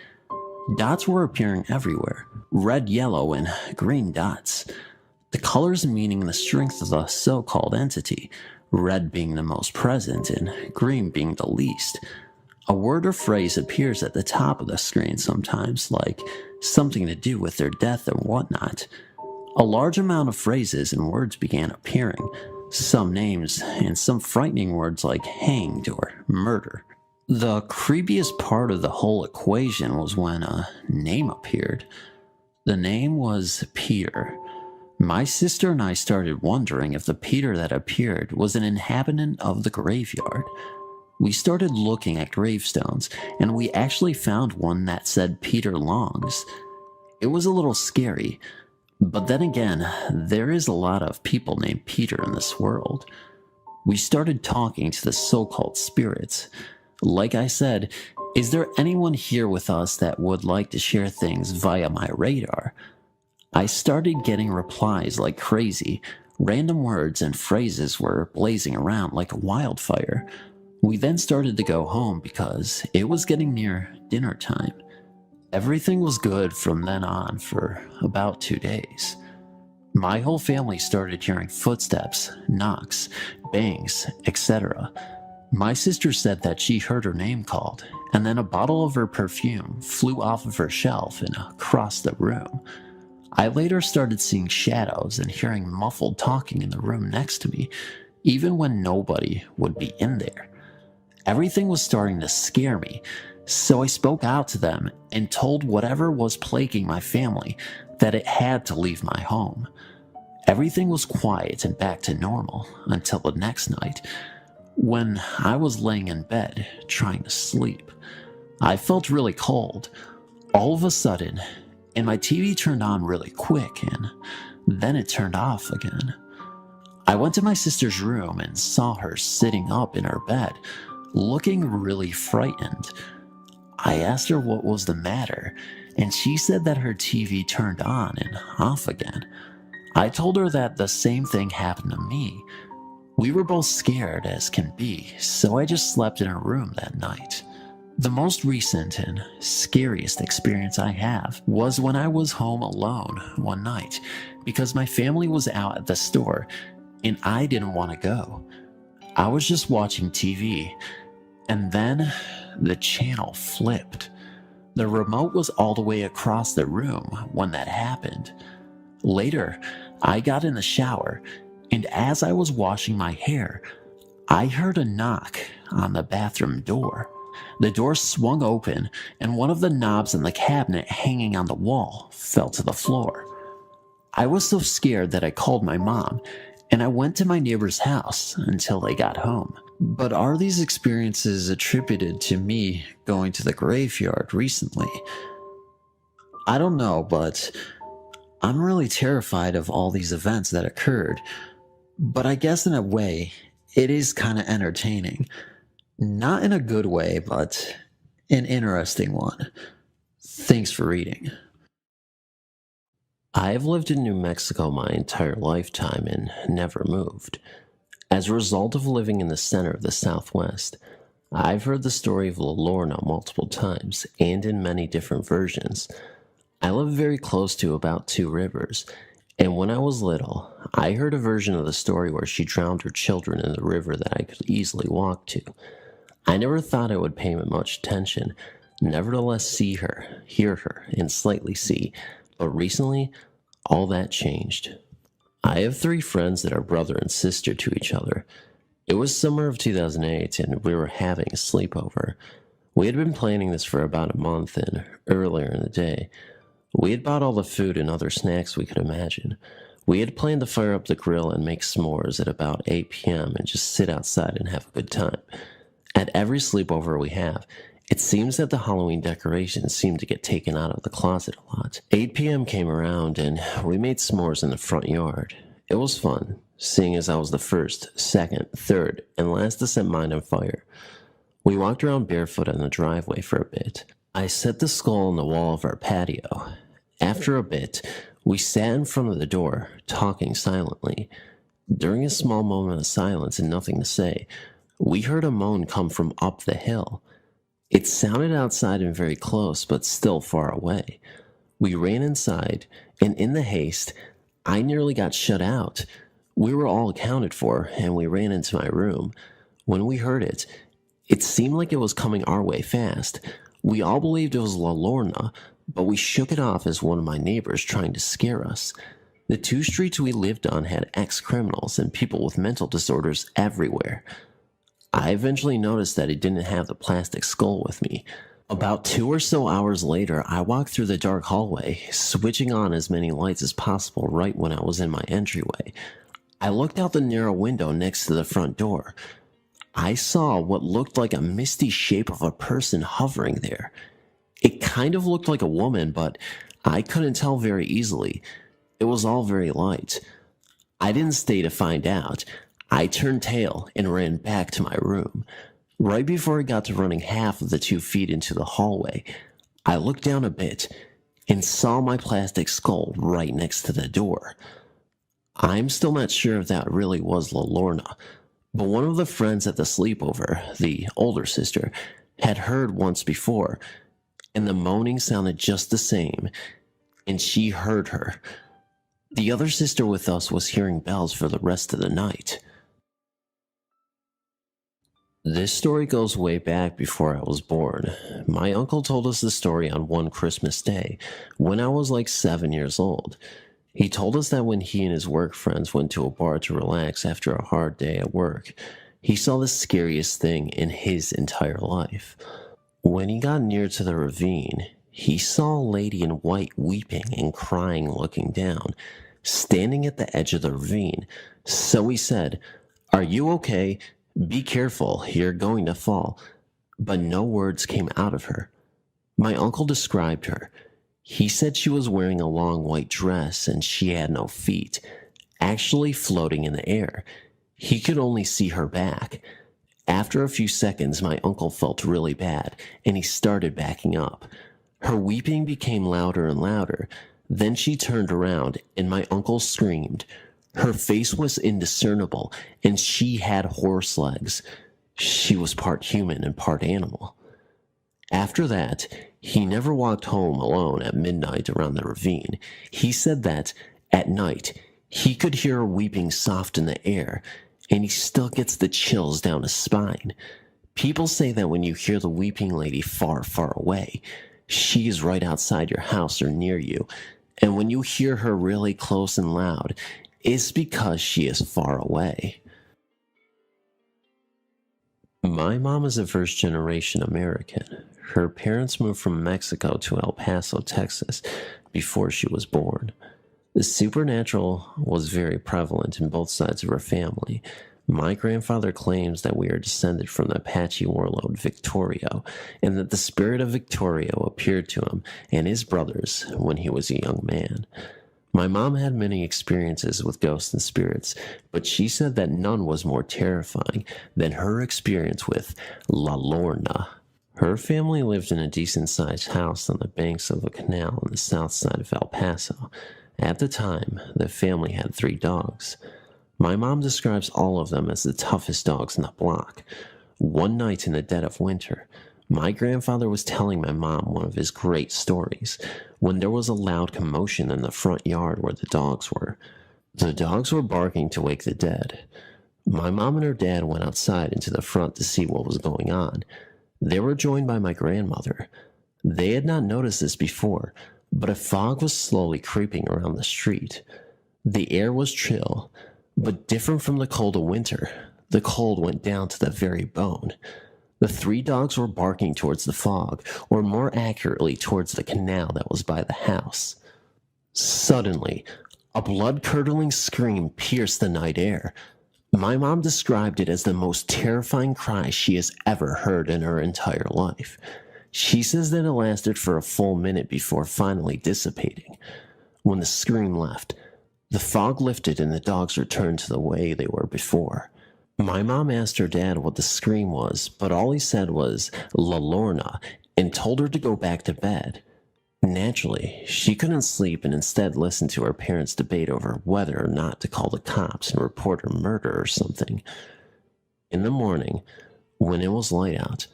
Dots were appearing everywhere, red, yellow, and green dots. The colors meaning the strength of the so-called entity, red being the most present and green being the least. A word or phrase appears at the top of the screen sometimes, like something to do with their death and whatnot. A large amount of phrases and words began appearing, some names and some frightening words like hanged or murder. The creepiest part of the whole equation was when a name appeared. The name was Peter. My sister and I started wondering if the Peter that appeared was an inhabitant of the graveyard. We started looking at gravestones, and we actually found one that said Peter Long's. It was a little scary, but then again, there is a lot of people named Peter in this world. We started talking to the so-called spirits. Like I said, is there anyone here with us that would like to share things via my radar? I started getting replies like crazy. Random words and phrases were blazing around like a wildfire. We then started to go home because it was getting near dinner time. Everything was good from then on for about 2 days. My whole family started hearing footsteps, knocks, bangs, etc. My sister said that she heard her name called, and then a bottle of her perfume flew off of her shelf and across the room. I later started seeing shadows and hearing muffled talking in the room next to me, even when nobody would be in there. Everything was starting to scare me, so I spoke out to them and told whatever was plaguing my family that it had to leave my home. Everything was quiet and back to normal until the next night, when I was laying in bed trying to sleep. I felt really cold, all of a sudden, and my TV turned on really quick, and then it turned off again. I went to my sister's room and saw her sitting up in her bed, looking really frightened. I asked her what was the matter, and she said that her TV turned on and off again. I told her that the same thing happened to me. We were both scared as can be, so I just slept in her room that night. The most recent and scariest experience I have was when I was home alone one night because my family was out at the store and I didn't want to go. I was just watching TV, and then the channel flipped. The remote was all the way across the room when that happened. Later, I got in the shower, and as I was washing my hair, I heard a knock on the bathroom door. The door swung open, and one of the knobs in the cabinet hanging on the wall fell to the floor. I was so scared that I called my mom, and I went to my neighbor's house until they got home. But are these experiences attributed to me going to the graveyard recently? I don't know, but I'm really terrified of all these events that occurred. But I guess in a way, it is kind of entertaining. Not in a good way, but an interesting one. Thanks for reading. I've lived in New Mexico my entire lifetime and never moved. As a result of living in the center of the Southwest, I've heard the story of La Lorna multiple times and in many different versions. I live very close to about 2 rivers, and when I was little, I heard a version of the story where she drowned her children in the river that I could easily walk to. I never thought I would pay much attention, nevertheless see her, hear her, and slightly see, but recently, all that changed. I have 3 friends that are brother and sister to each other. It was summer of 2008 and we were having a sleepover. We had been planning this for about a month, and earlier in the day, we had bought all the food and other snacks we could imagine. We had planned to fire up the grill and make s'mores at about 8 p.m. and just sit outside and have a good time. At every sleepover we have, it seems that the Halloween decorations seem to get taken out of the closet a lot. 8 p.m. came around and we made s'mores in the front yard. It was fun, seeing as I was the first, second, third, and last to set mine on fire. We walked around barefoot in the driveway for a bit. I set the skull on the wall of our patio. After a bit, we sat in front of the door, talking silently. During a small moment of silence and nothing to say, we heard a moan come from up the hill. It sounded outside and very close, but still far away. We ran inside, and in the haste, I nearly got shut out. We were all accounted for, and we ran into my room. When we heard it, it seemed like it was coming our way fast. We all believed it was La Lorna, but we shook it off as one of my neighbors trying to scare us. The 2 streets we lived on had ex-criminals and people with mental disorders everywhere. I eventually noticed that it didn't have the plastic skull with me. About 2 or so hours later, I walked through the dark hallway, switching on as many lights as possible right when I was in my entryway. I looked out the narrow window next to the front door. I saw what looked like a misty shape of a person hovering there. It kind of looked like a woman, but I couldn't tell very easily. It was all very light. I didn't stay to find out. I turned tail and ran back to my room. Right before I got to running half of the 2 feet into the hallway, I looked down a bit and saw my plastic skull right next to the door. I'm still not sure if that really was La Lorna, but one of the friends at the sleepover, the older sister, had heard once before, and the moaning sounded just the same, and she heard her. The other sister with us was hearing bells for the rest of the night. This story goes way back before I was born. My uncle told us the story on one Christmas day, when I was like 7 years old. He told us that when he and his work friends went to a bar to relax after a hard day at work, he saw the scariest thing in his entire life. When he got near to the ravine, he saw a lady in white weeping and crying looking down, standing at the edge of the ravine. So he said, "Are you okay? Be careful, you're going to fall." But no words came out of her. My uncle described her. He said she was wearing a long white dress and she had no feet, actually floating in the air. He could only see her back. After a few seconds, my uncle felt really bad and he started backing up. Her weeping became louder and louder. Then she turned around and my uncle screamed. Her face was indiscernible and she had horse legs. She was part human and part animal. After that, he never walked home alone at midnight around the ravine. He said that, at night, he could hear her weeping soft in the air, and he still gets the chills down his spine. People say that when you hear the weeping lady far, far away, she is right outside your house or near you, and when you hear her really close and loud, it's because she is far away. My mom is a first-generation American. Her parents moved from Mexico to El Paso, Texas, before she was born. The supernatural was very prevalent in both sides of her family. My grandfather claims that we are descended from the Apache warlord Victorio, and that the spirit of Victorio appeared to him and his brothers when he was a young man. My mom had many experiences with ghosts and spirits, but she said that none was more terrifying than her experience with La Lorna. Her family lived in a decent-sized house on the banks of a canal on the south side of El Paso. At the time, the family had 3 dogs. My mom describes all of them as the toughest dogs in the block. One night in the dead of winter, my grandfather was telling my mom one of his great stories when there was a loud commotion in the front yard where the dogs were. The dogs were barking to wake the dead. My mom and her dad went outside into the front to see what was going on. They were joined by my grandmother. They had not noticed this before, but a fog was slowly creeping around the street. The air was chill, but different from the cold of winter. The cold went down to the very bone. The 3 dogs were barking towards the fog, or more accurately towards the canal that was by the house. Suddenly, a blood-curdling scream pierced the night air. My mom described it as the most terrifying cry she has ever heard in her entire life. She says that it lasted for a full minute before finally dissipating. When the scream left, the fog lifted and the dogs returned to the way they were before. My mom asked her dad what the scream was, but all he said was La Lorna and told her to go back to bed. Naturally, she couldn't sleep and instead listened to her parents debate over whether or not to call the cops and report her murder or something. In the morning, when it was light out,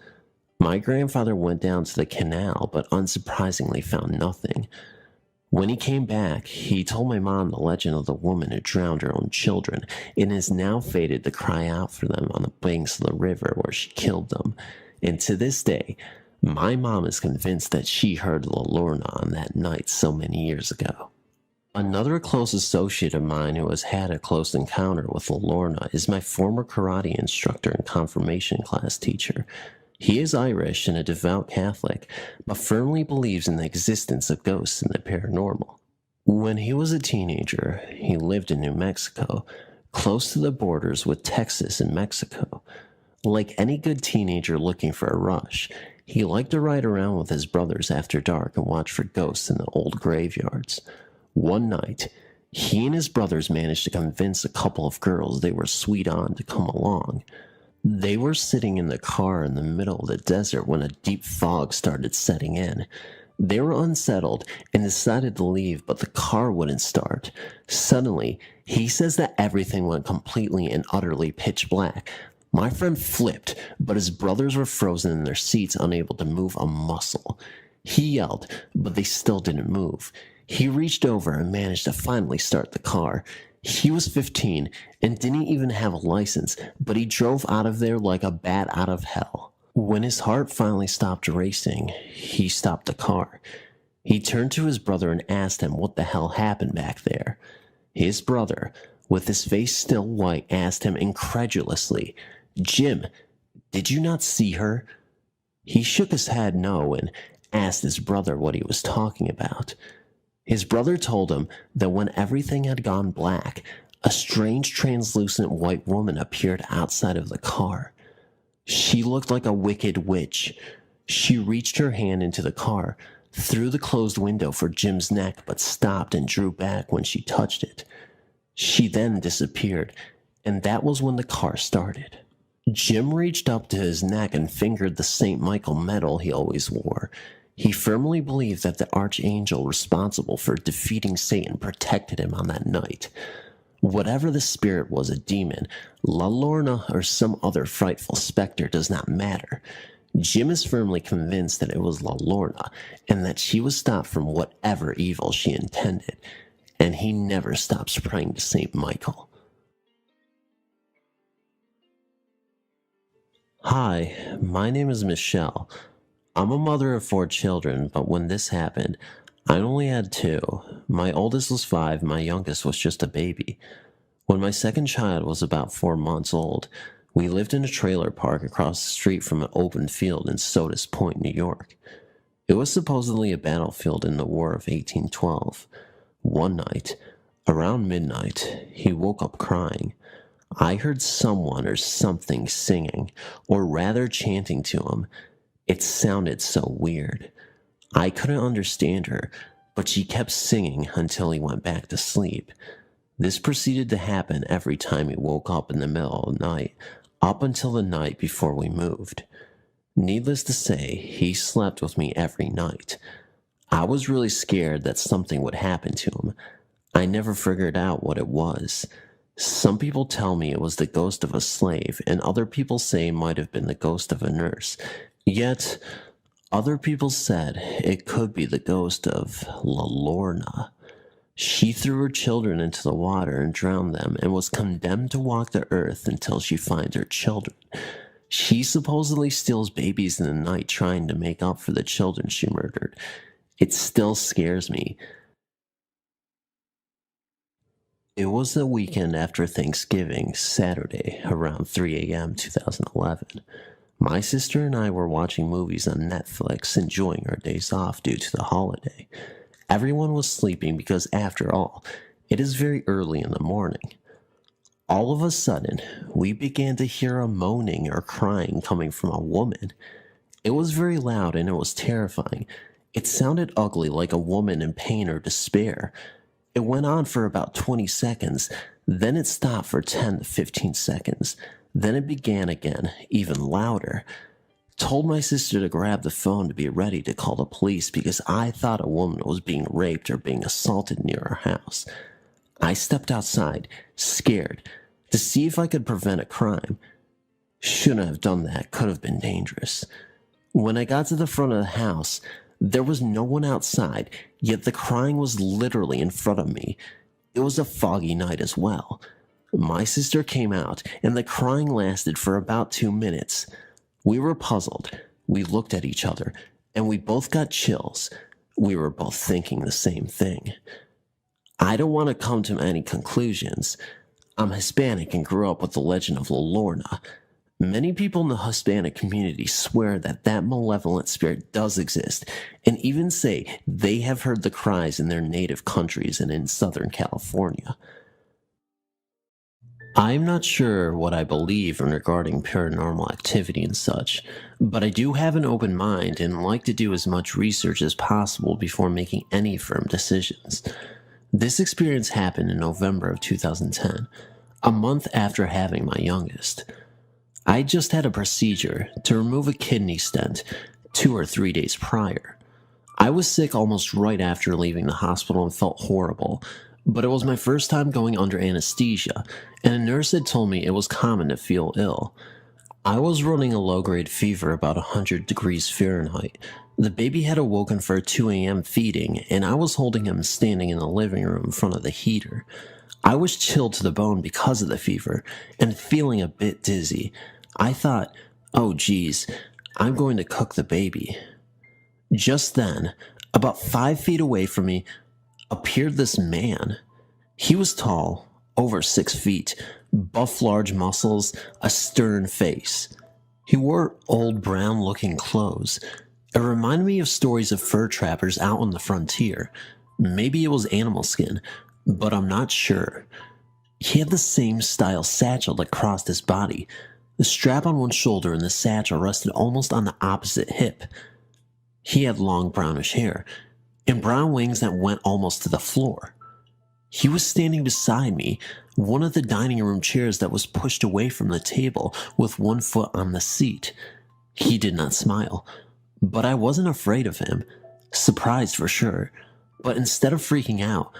my grandfather went down to the canal but unsurprisingly found nothing. When he came back, he told my mom the legend of the woman who drowned her own children and is now fated to cry out for them on the banks of the river where she killed them. And to this day, my mom is convinced that she heard La Lorna on that night so many years ago. Another close associate of mine who has had a close encounter with La Lorna is my former karate instructor and confirmation class teacher. He is Irish and a devout Catholic, but firmly believes in the existence of ghosts and the paranormal. When he was a teenager, he lived in New Mexico, close to the borders with Texas and Mexico. Like any good teenager looking for a rush, he liked to ride around with his brothers after dark and watch for ghosts in the old graveyards. One night, he and his brothers managed to convince a couple of girls they were sweet on to come along. They were sitting in the car in the middle of the desert when a deep fog started setting in. They were unsettled and decided to leave, but the car wouldn't start. Suddenly, he says that everything went completely and utterly pitch black. My friend flipped, but his brothers were frozen in their seats, unable to move a muscle. He yelled, but they still didn't move. He reached over and managed to finally start the car. He was 15 and didn't even have a license, but he drove out of there like a bat out of hell. When his heart finally stopped racing, he stopped the car. He turned to his brother and asked him what the hell happened back there. His brother, with his face still white, asked him incredulously, "Jim, did you not see her?" He shook his head no and asked his brother what he was talking about. His brother told him that when everything had gone black, a strange translucent white woman appeared outside of the car. She looked like a wicked witch. She reached her hand into the car, through the closed window for Jim's neck, but stopped and drew back when she touched it. She then disappeared, and that was when the car started. Jim reached up to his neck and fingered the St. Michael medal he always wore. He firmly believed that the archangel responsible for defeating Satan protected him on that night. Whatever the spirit was, a demon, La Lorna, or some other frightful specter does not matter. Jim is firmly convinced that it was La Lorna, and that she was stopped from whatever evil she intended, and he never stops praying to St. Michael. Hi, my name is Michelle. I'm a mother of 4 children, but when this happened, I only had 2. My oldest was 5, my youngest was just a baby. When my second child was about 4 months old, we lived in a trailer park across the street from an open field in Sodus Point, New York. It was supposedly a battlefield in the War of 1812. One night, around midnight, he woke up crying. I heard someone or something singing, or rather chanting to him. It sounded so weird. I couldn't understand her, but she kept singing until he went back to sleep. This proceeded to happen every time he woke up in the middle of the night, up until the night before we moved. Needless to say, he slept with me every night. I was really scared that something would happen to him. I never figured out what it was. Some people tell me it was the ghost of a slave, and other people say it might have been the ghost of a nurse. Yet, other people said it could be the ghost of La Lorna. She threw her children into the water and drowned them, and was condemned to walk the earth until she finds her children. She supposedly steals babies in the night, trying to make up for the children she murdered. It still scares me. It was the weekend after Thanksgiving, Saturday, around 3 a.m. 2011. My sister and I were watching movies on Netflix, enjoying our days off due to the holiday. Everyone was sleeping because, after all, it is very early in the morning. All of a sudden, we began to hear a moaning or crying coming from a woman. It was very loud and it was terrifying. It sounded ugly, like a woman in pain or despair. It went on for about 20 seconds, then it stopped for 10 to 15 seconds. Then it began again, even louder. Told my sister to grab the phone to be ready to call the police because I thought a woman was being raped or being assaulted near our house. I stepped outside, scared, to see if I could prevent a crime. Shouldn't have done that, could have been dangerous. When I got to the front of the house, there was no one outside, yet the crying was literally in front of me. It was a foggy night as well. My sister came out, and the crying lasted for about 2 minutes. We were puzzled. We looked at each other, and we both got chills. We were both thinking the same thing. I don't want to come to any conclusions. I'm Hispanic and grew up with the legend of La Lorna. Many people in the Hispanic community swear that that malevolent spirit does exist, and even say they have heard the cries in their native countries and in Southern California. I'm not sure what I believe in regarding paranormal activity and such, but I do have an open mind and like to do as much research as possible before making any firm decisions. This experience happened in November of 2010, a month after having my youngest. I just had a procedure to remove a kidney stent 2 or 3 days prior. I was sick almost right after leaving the hospital and felt horrible, but it was my first time going under anesthesia, and a nurse had told me it was common to feel ill. I was running a low-grade fever about 100 degrees Fahrenheit. The baby had awoken for a 2 a.m. feeding, and I was holding him standing in the living room in front of the heater. I was chilled to the bone because of the fever, and feeling a bit dizzy. I thought, oh geez, I'm going to cook the baby. Just then, about 5 feet away from me, appeared this man. He was tall, over 6 feet, buff large muscles, a stern face. He wore old brown-looking clothes. It reminded me of stories of fur trappers out on the frontier. Maybe it was animal skin, but I'm not sure. He had the same style satchel that crossed his body. The strap on one shoulder and the satchel rested almost on the opposite hip. He had long brownish hair and brown wings that went almost to the floor. He was standing beside me, one of the dining room chairs that was pushed away from the table with one foot on the seat. He did not smile, but I wasn't afraid of him. Surprised for sure, but instead of freaking out,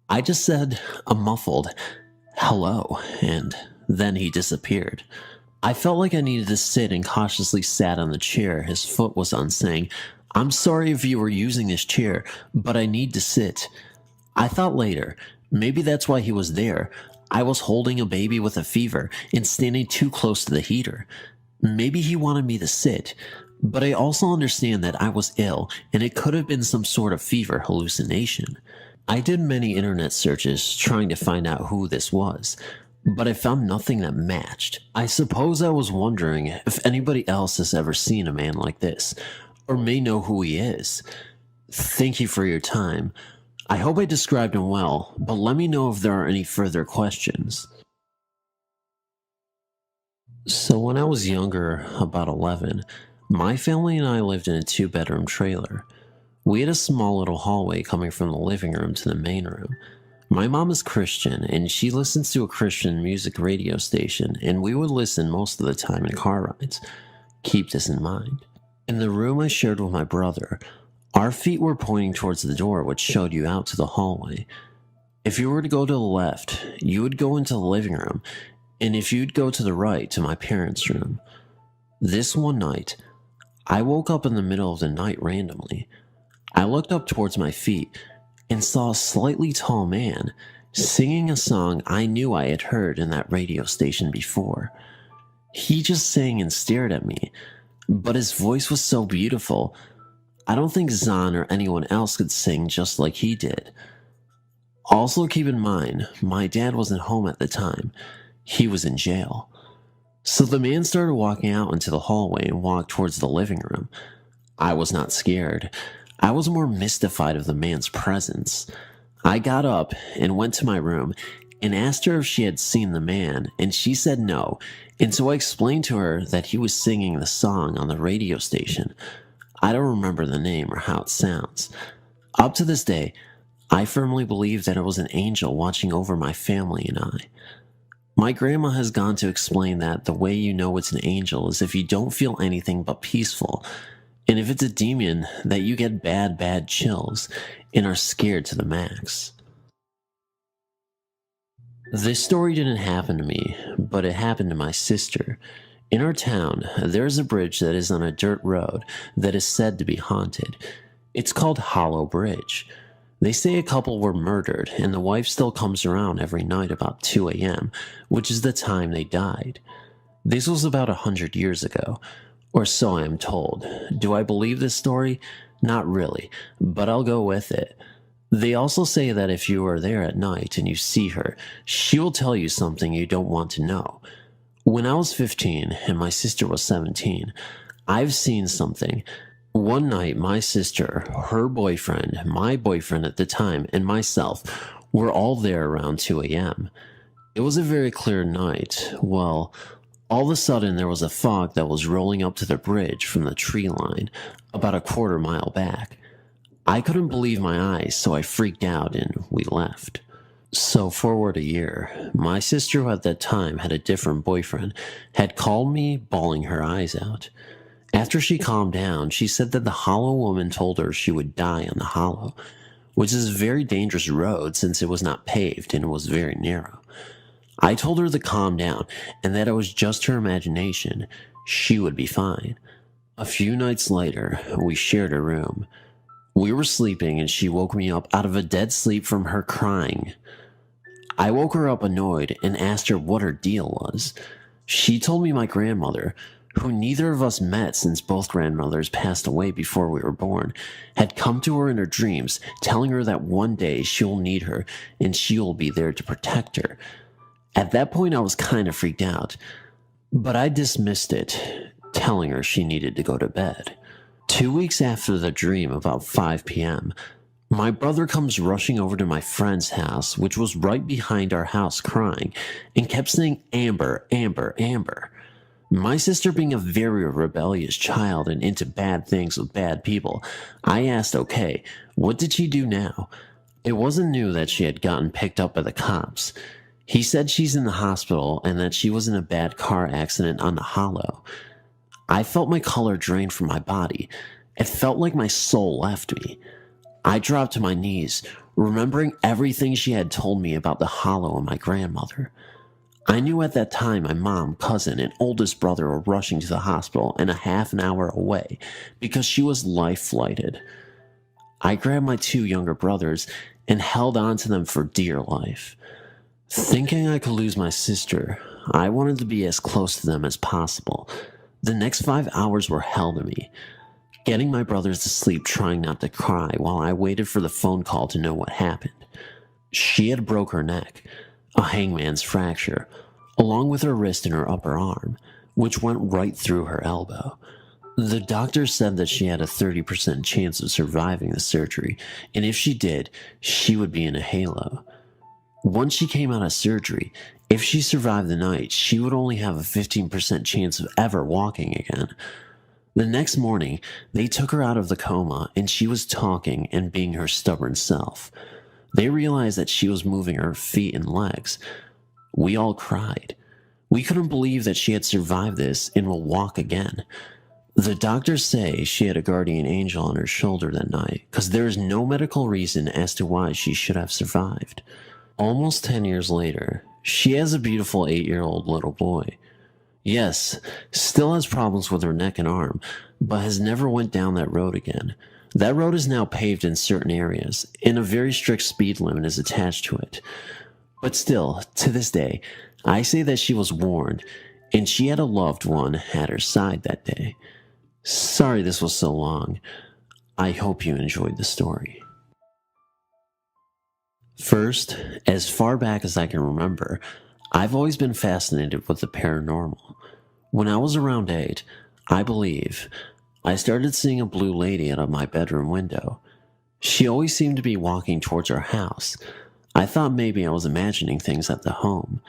I just said a muffled hello, and then he disappeared. I felt like I needed to sit and cautiously sat on the chair his foot was on, saying, I'm sorry if you were using this chair, but I need to sit. I thought later, maybe that's why he was there. I was holding a baby with a fever and standing too close to the heater. Maybe he wanted me to sit, but I also understand that I was ill and it could have been some sort of fever hallucination. I did many internet searches trying to find out who this was, but I found nothing that matched. I suppose I was wondering if anybody else has ever seen a man like this, or may know who he is. Thank you for your time. I hope I described him well, but let me know if there are any further questions. So when I was younger, about 11, my family and I lived in a 2-bedroom trailer. We had a small little hallway coming from the living room to the main room. My mom is Christian, and she listens to a Christian music radio station, and we would listen most of the time in car rides. Keep this in mind. In the room I shared with my brother, our feet were pointing towards the door which showed you out to the hallway. If you were to go to the left, you would go into the living room, and if you'd go to the right, to my parents' room. This one night, I woke up in the middle of the night randomly. I looked up towards my feet and saw a slightly tall man singing a song I knew I had heard in that radio station before. He just sang and stared at me, but his voice was so beautiful. I don't think Zahn or anyone else could sing just like he did. Also keep in mind, my dad wasn't home at the time. He was in jail. So the man started walking out into the hallway and walked towards the living room. I was not scared. I was more mystified of the man's presence. I got up and went to my room and asked her if she had seen the man, and she said no, and so I explained to her that he was singing the song on the radio station. I don't remember the name or how it sounds. Up to this day, I firmly believe that it was an angel watching over my family and I. My grandma has gone to explain that the way you know it's an angel is if you don't feel anything but peaceful, and if it's a demon, that you get bad chills and are scared to the max. This story didn't happen to me, but it happened to my sister. In our town, there is a bridge that is on a dirt road that is said to be haunted. It's called Hollow Bridge. They say a couple were murdered, and the wife still comes around every night about 2 a.m., which is the time they died. This was about 100 years ago, or so I am told. Do I believe this story? Not really, but I'll go with it. They also say that if you are there at night and you see her, she will tell you something you don't want to know. When I was 15 and my sister was 17, I've seen something. One night, my sister, her boyfriend, my boyfriend at the time, and myself were all there around 2 a.m. It was a very clear night. Well, all of a sudden there was a fog that was rolling up to the bridge from the tree line, about a quarter mile back. I couldn't believe my eyes, so I freaked out and we left. So forward a year, my sister, who at that time had a different boyfriend, had called me bawling her eyes out. After she calmed down, she said that the hollow woman told her she would die on the hollow, which is a very dangerous road since it was not paved and it was very narrow. I told her to calm down and that it was just her imagination. She would be fine. A few nights later, we shared a room. We were sleeping and she woke me up out of a dead sleep from her crying. I woke her up annoyed and asked her what her deal was. She told me my grandmother, who neither of us met since both grandmothers passed away before we were born, had come to her in her dreams, telling her that one day she'll need her and she'll be there to protect her. At that point, I was kind of freaked out, but I dismissed it, telling her she needed to go to bed. 2 weeks after the dream, about 5 p.m., my brother comes rushing over to my friend's house, which was right behind our house, crying, and kept saying, "Amber, Amber, Amber." My sister, being a very rebellious child and into bad things with bad people, I asked, okay, what did she do now? It wasn't new that she had gotten picked up by the cops. He said she's in the hospital and that she was in a bad car accident on the hollow. I felt my color drain from my body. It felt like my soul left me. I dropped to my knees, remembering everything she had told me about the hollow and my grandmother. I knew at that time my mom, cousin, and oldest brother were rushing to the hospital and a half an hour away because she was life-flighted. I grabbed my 2 younger brothers and held on to them for dear life. Thinking I could lose my sister, I wanted to be as close to them as possible. The next 5 hours were hell to me, getting my brothers to sleep, trying not to cry while I waited for the phone call to know what happened. She had broke her neck, a hangman's fracture, along with her wrist and her upper arm, which went right through her elbow. The doctor said that she had a 30% chance of surviving the surgery, and if she did, she would be in a halo. Once she came out of surgery, if she survived the night, she would only have a 15% chance of ever walking again. The next morning, they took her out of the coma, and she was talking and being her stubborn self. They realized that she was moving her feet and legs. We all cried. We couldn't believe that she had survived this and will walk again. The doctors say she had a guardian angel on her shoulder that night, because there is no medical reason as to why she should have survived. Almost 10 years later, she has a beautiful 8-year-old little boy. Yes, still has problems with her neck and arm, but has never went down that road again. That road is now paved in certain areas, and a very strict speed limit is attached to it. But still, to this day, I say that she was warned, and she had a loved one at her side that day. Sorry this was so long. I hope you enjoyed the story. First, as far back as I can remember, I've always been fascinated with the paranormal. When I was around 8, I believe, I started seeing a blue lady out of my bedroom window. She always seemed to be walking towards our house. I thought maybe I was imagining things at the home.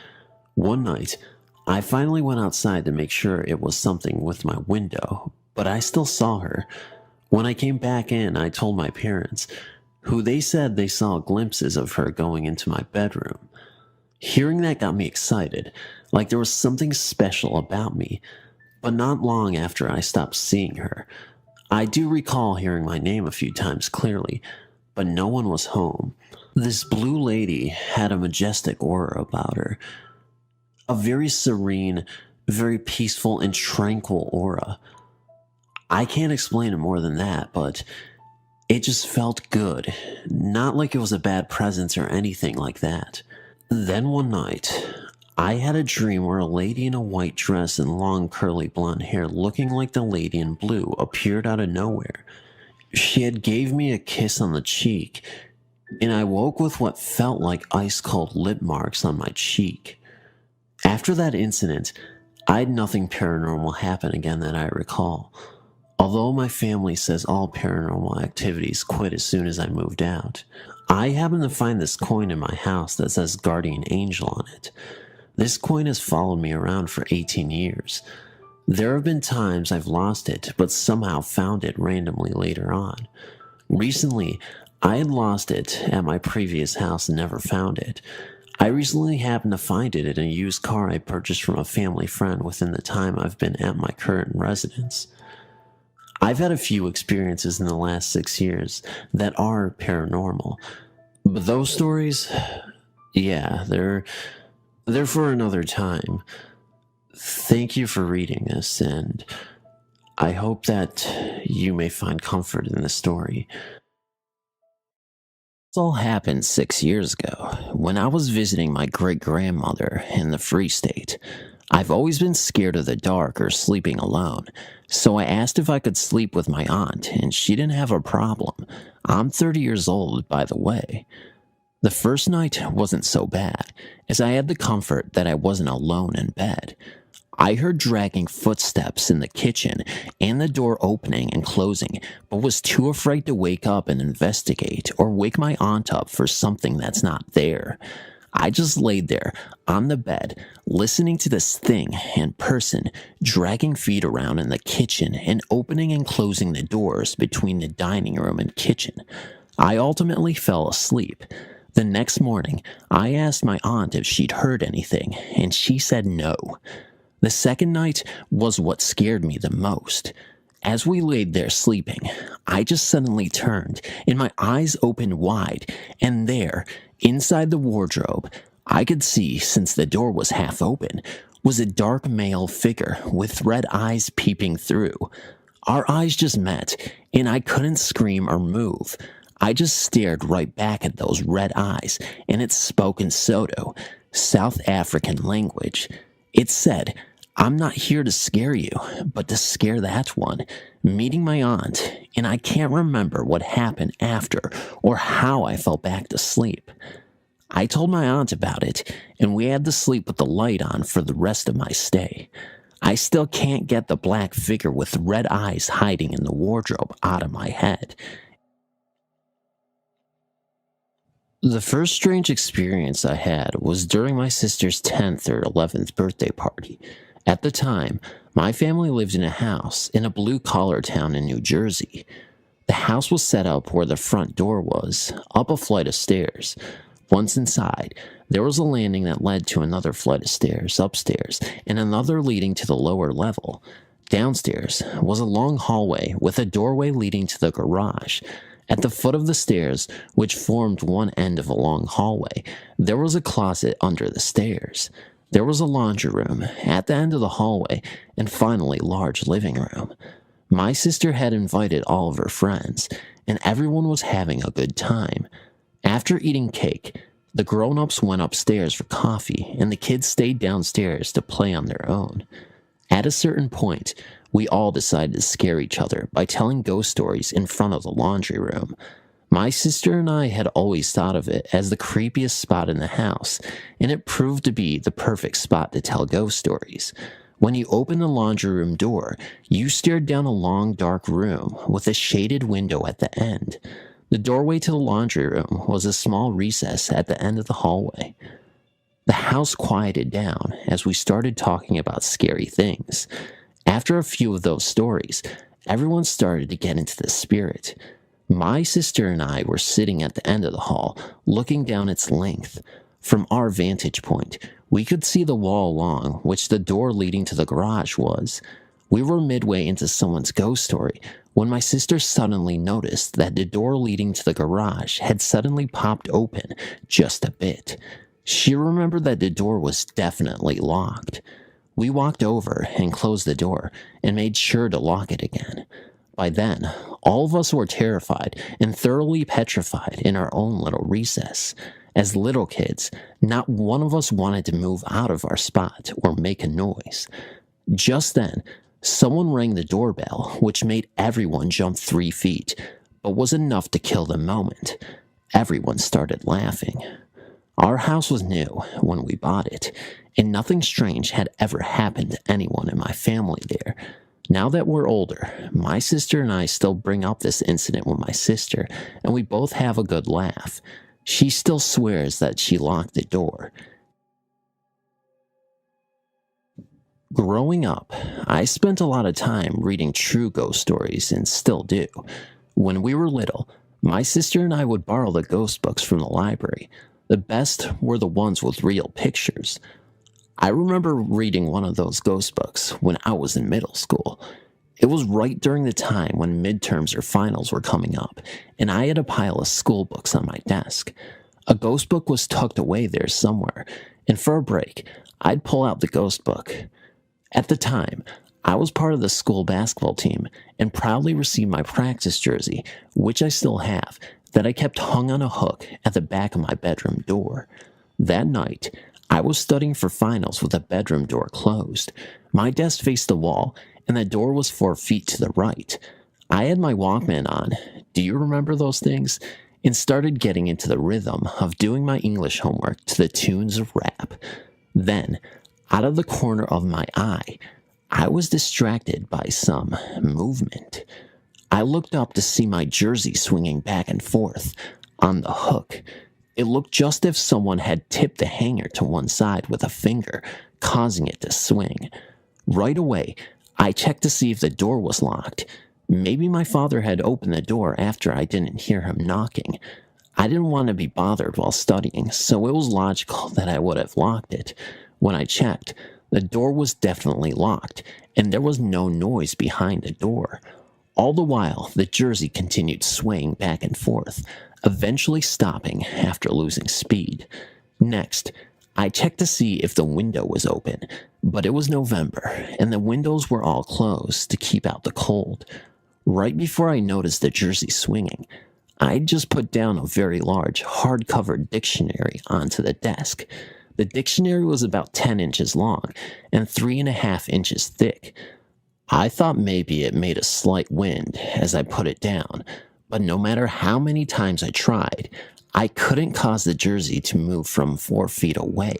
One night, I finally went outside to make sure it was something with my window, but I still saw her. When I came back in, I told my parents, who they said they saw glimpses of her going into my bedroom. Hearing that got me excited, like there was something special about me. But not long after I stopped seeing her, I do recall hearing my name a few times clearly, but no one was home. This blue lady had a majestic aura about her. A very serene, very peaceful and tranquil aura. I can't explain it more than that, but it just felt good. Not like it was a bad presence or anything like that. Then one night, I had a dream where a lady in a white dress and long curly blonde hair looking like the lady in blue appeared out of nowhere. She had gave me a kiss on the cheek, and I woke with what felt like ice-cold lip marks on my cheek. After that incident, I had nothing paranormal happen again that I recall. Although my family says all paranormal activities quit as soon as I moved out, I happened to find this coin in my house that says Guardian Angel on it. This coin has followed me around for 18 years. There have been times I've lost it, but somehow found it randomly later on. Recently, I had lost it at my previous house and never found it. I recently happened to find it in a used car I purchased from a family friend within the time I've been at my current residence. I've had a few experiences in the last 6 years that are paranormal, but those stories, yeah, they're for another time. Thank you for reading this, and I hope that you may find comfort in the story. This all happened 6 years ago, when I was visiting my great-grandmother in the Free State. I've always been scared of the dark or sleeping alone, so I asked if I could sleep with my aunt, and she didn't have a problem. I'm 30 years old, by the way. The first night wasn't so bad, as I had the comfort that I wasn't alone in bed. I heard dragging footsteps in the kitchen and the door opening and closing, but was too afraid to wake up and investigate or wake my aunt up for something that's not there. I just laid there on the bed, listening to this thing and person dragging feet around in the kitchen and opening and closing the doors between the dining room and kitchen. I ultimately fell asleep. The next morning, I asked my aunt if she'd heard anything, and she said no. The second night was what scared me the most. As we laid there sleeping, I just suddenly turned, and my eyes opened wide, and there, inside the wardrobe, I could see, since the door was half open, was a dark male figure with red eyes peeping through. Our eyes just met, and I couldn't scream or move. I just stared right back at those red eyes, and it spoke in Soto, South African language. It said, "I'm not here to scare you, but to scare that one," meeting my aunt, and I can't remember what happened after or how I fell back to sleep. I told my aunt about it, and we had to sleep with the light on for the rest of my stay. I still can't get the black figure with red eyes hiding in the wardrobe out of my head. The first strange experience I had was during my sister's 10th or 11th birthday party. At the time, my family lived in a house in a blue-collar town in New Jersey. The house was set up where the front door was, up a flight of stairs. Once inside, there was a landing that led to another flight of stairs upstairs and another leading to the lower level. Downstairs was a long hallway with a doorway leading to the garage. At the foot of the stairs, which formed one end of a long hallway, there was a closet under the stairs. There was a laundry room at the end of the hallway, and finally large living room. My sister had invited all of her friends, and everyone was having a good time. After eating cake, the grown-ups went upstairs for coffee, and the kids stayed downstairs to play on their own. At a certain point, we all decided to scare each other by telling ghost stories in front of the laundry room. My sister and I had always thought of it as the creepiest spot in the house, and it proved to be the perfect spot to tell ghost stories. When you opened the laundry room door, you stared down a long, dark room with a shaded window at the end. The doorway to the laundry room was a small recess at the end of the hallway. The house quieted down as we started talking about scary things. After a few of those stories, everyone started to get into the spirit. My sister and I were sitting at the end of the hall, looking down its length. From our vantage point, we could see the wall along which the door leading to the garage was. We were midway into someone's ghost story when my sister suddenly noticed that the door leading to the garage had suddenly popped open just a bit. She remembered that the door was definitely locked. We walked over and closed the door and made sure to lock it again. By then, all of us were terrified and thoroughly petrified in our own little recess. As little kids, not one of us wanted to move out of our spot or make a noise. Just then, someone rang the doorbell, which made everyone jump 3 feet, but was enough to kill the moment. Everyone started laughing. Our house was new when we bought it, and nothing strange had ever happened to anyone in my family there. Now that we're older, my sister and I still bring up this incident with my sister, and we both have a good laugh. She still swears that she locked the door. Growing up, I spent a lot of time reading true ghost stories and still do. When we were little, my sister and I would borrow the ghost books from the library. The best were the ones with real pictures. I remember reading one of those ghost books when I was in middle school. It was right during the time when midterms or finals were coming up, and I had a pile of school books on my desk. A ghost book was tucked away there somewhere, and for a break, I'd pull out the ghost book. At the time, I was part of the school basketball team and proudly received my practice jersey, which I still have, that I kept hung on a hook at the back of my bedroom door. That night, I was studying for finals with the bedroom door closed. My desk faced the wall, and the door was 4 feet to the right. I had my Walkman on. Do you remember those things? And started getting into the rhythm of doing my English homework to the tunes of rap. Then, out of the corner of my eye, I was distracted by some movement. I looked up to see my jersey swinging back and forth on the hook. It looked just as if someone had tipped the hanger to one side with a finger, causing it to swing. Right away, I checked to see if the door was locked. Maybe my father had opened the door after I didn't hear him knocking. I didn't want to be bothered while studying, so it was logical that I would have locked it. When I checked, the door was definitely locked, and there was no noise behind the door. All the while, the jersey continued swaying back and forth, eventually stopping after losing speed. Next, I checked to see if the window was open, but it was November, and the windows were all closed to keep out the cold. Right before I noticed the jersey swinging, I'd just put down a very large, hard-covered dictionary onto the desk. The dictionary was about 10 inches long and 3.5 inches thick. I thought maybe it made a slight wind as I put it down, but no matter how many times I tried, I couldn't cause the jersey to move from 4 feet away.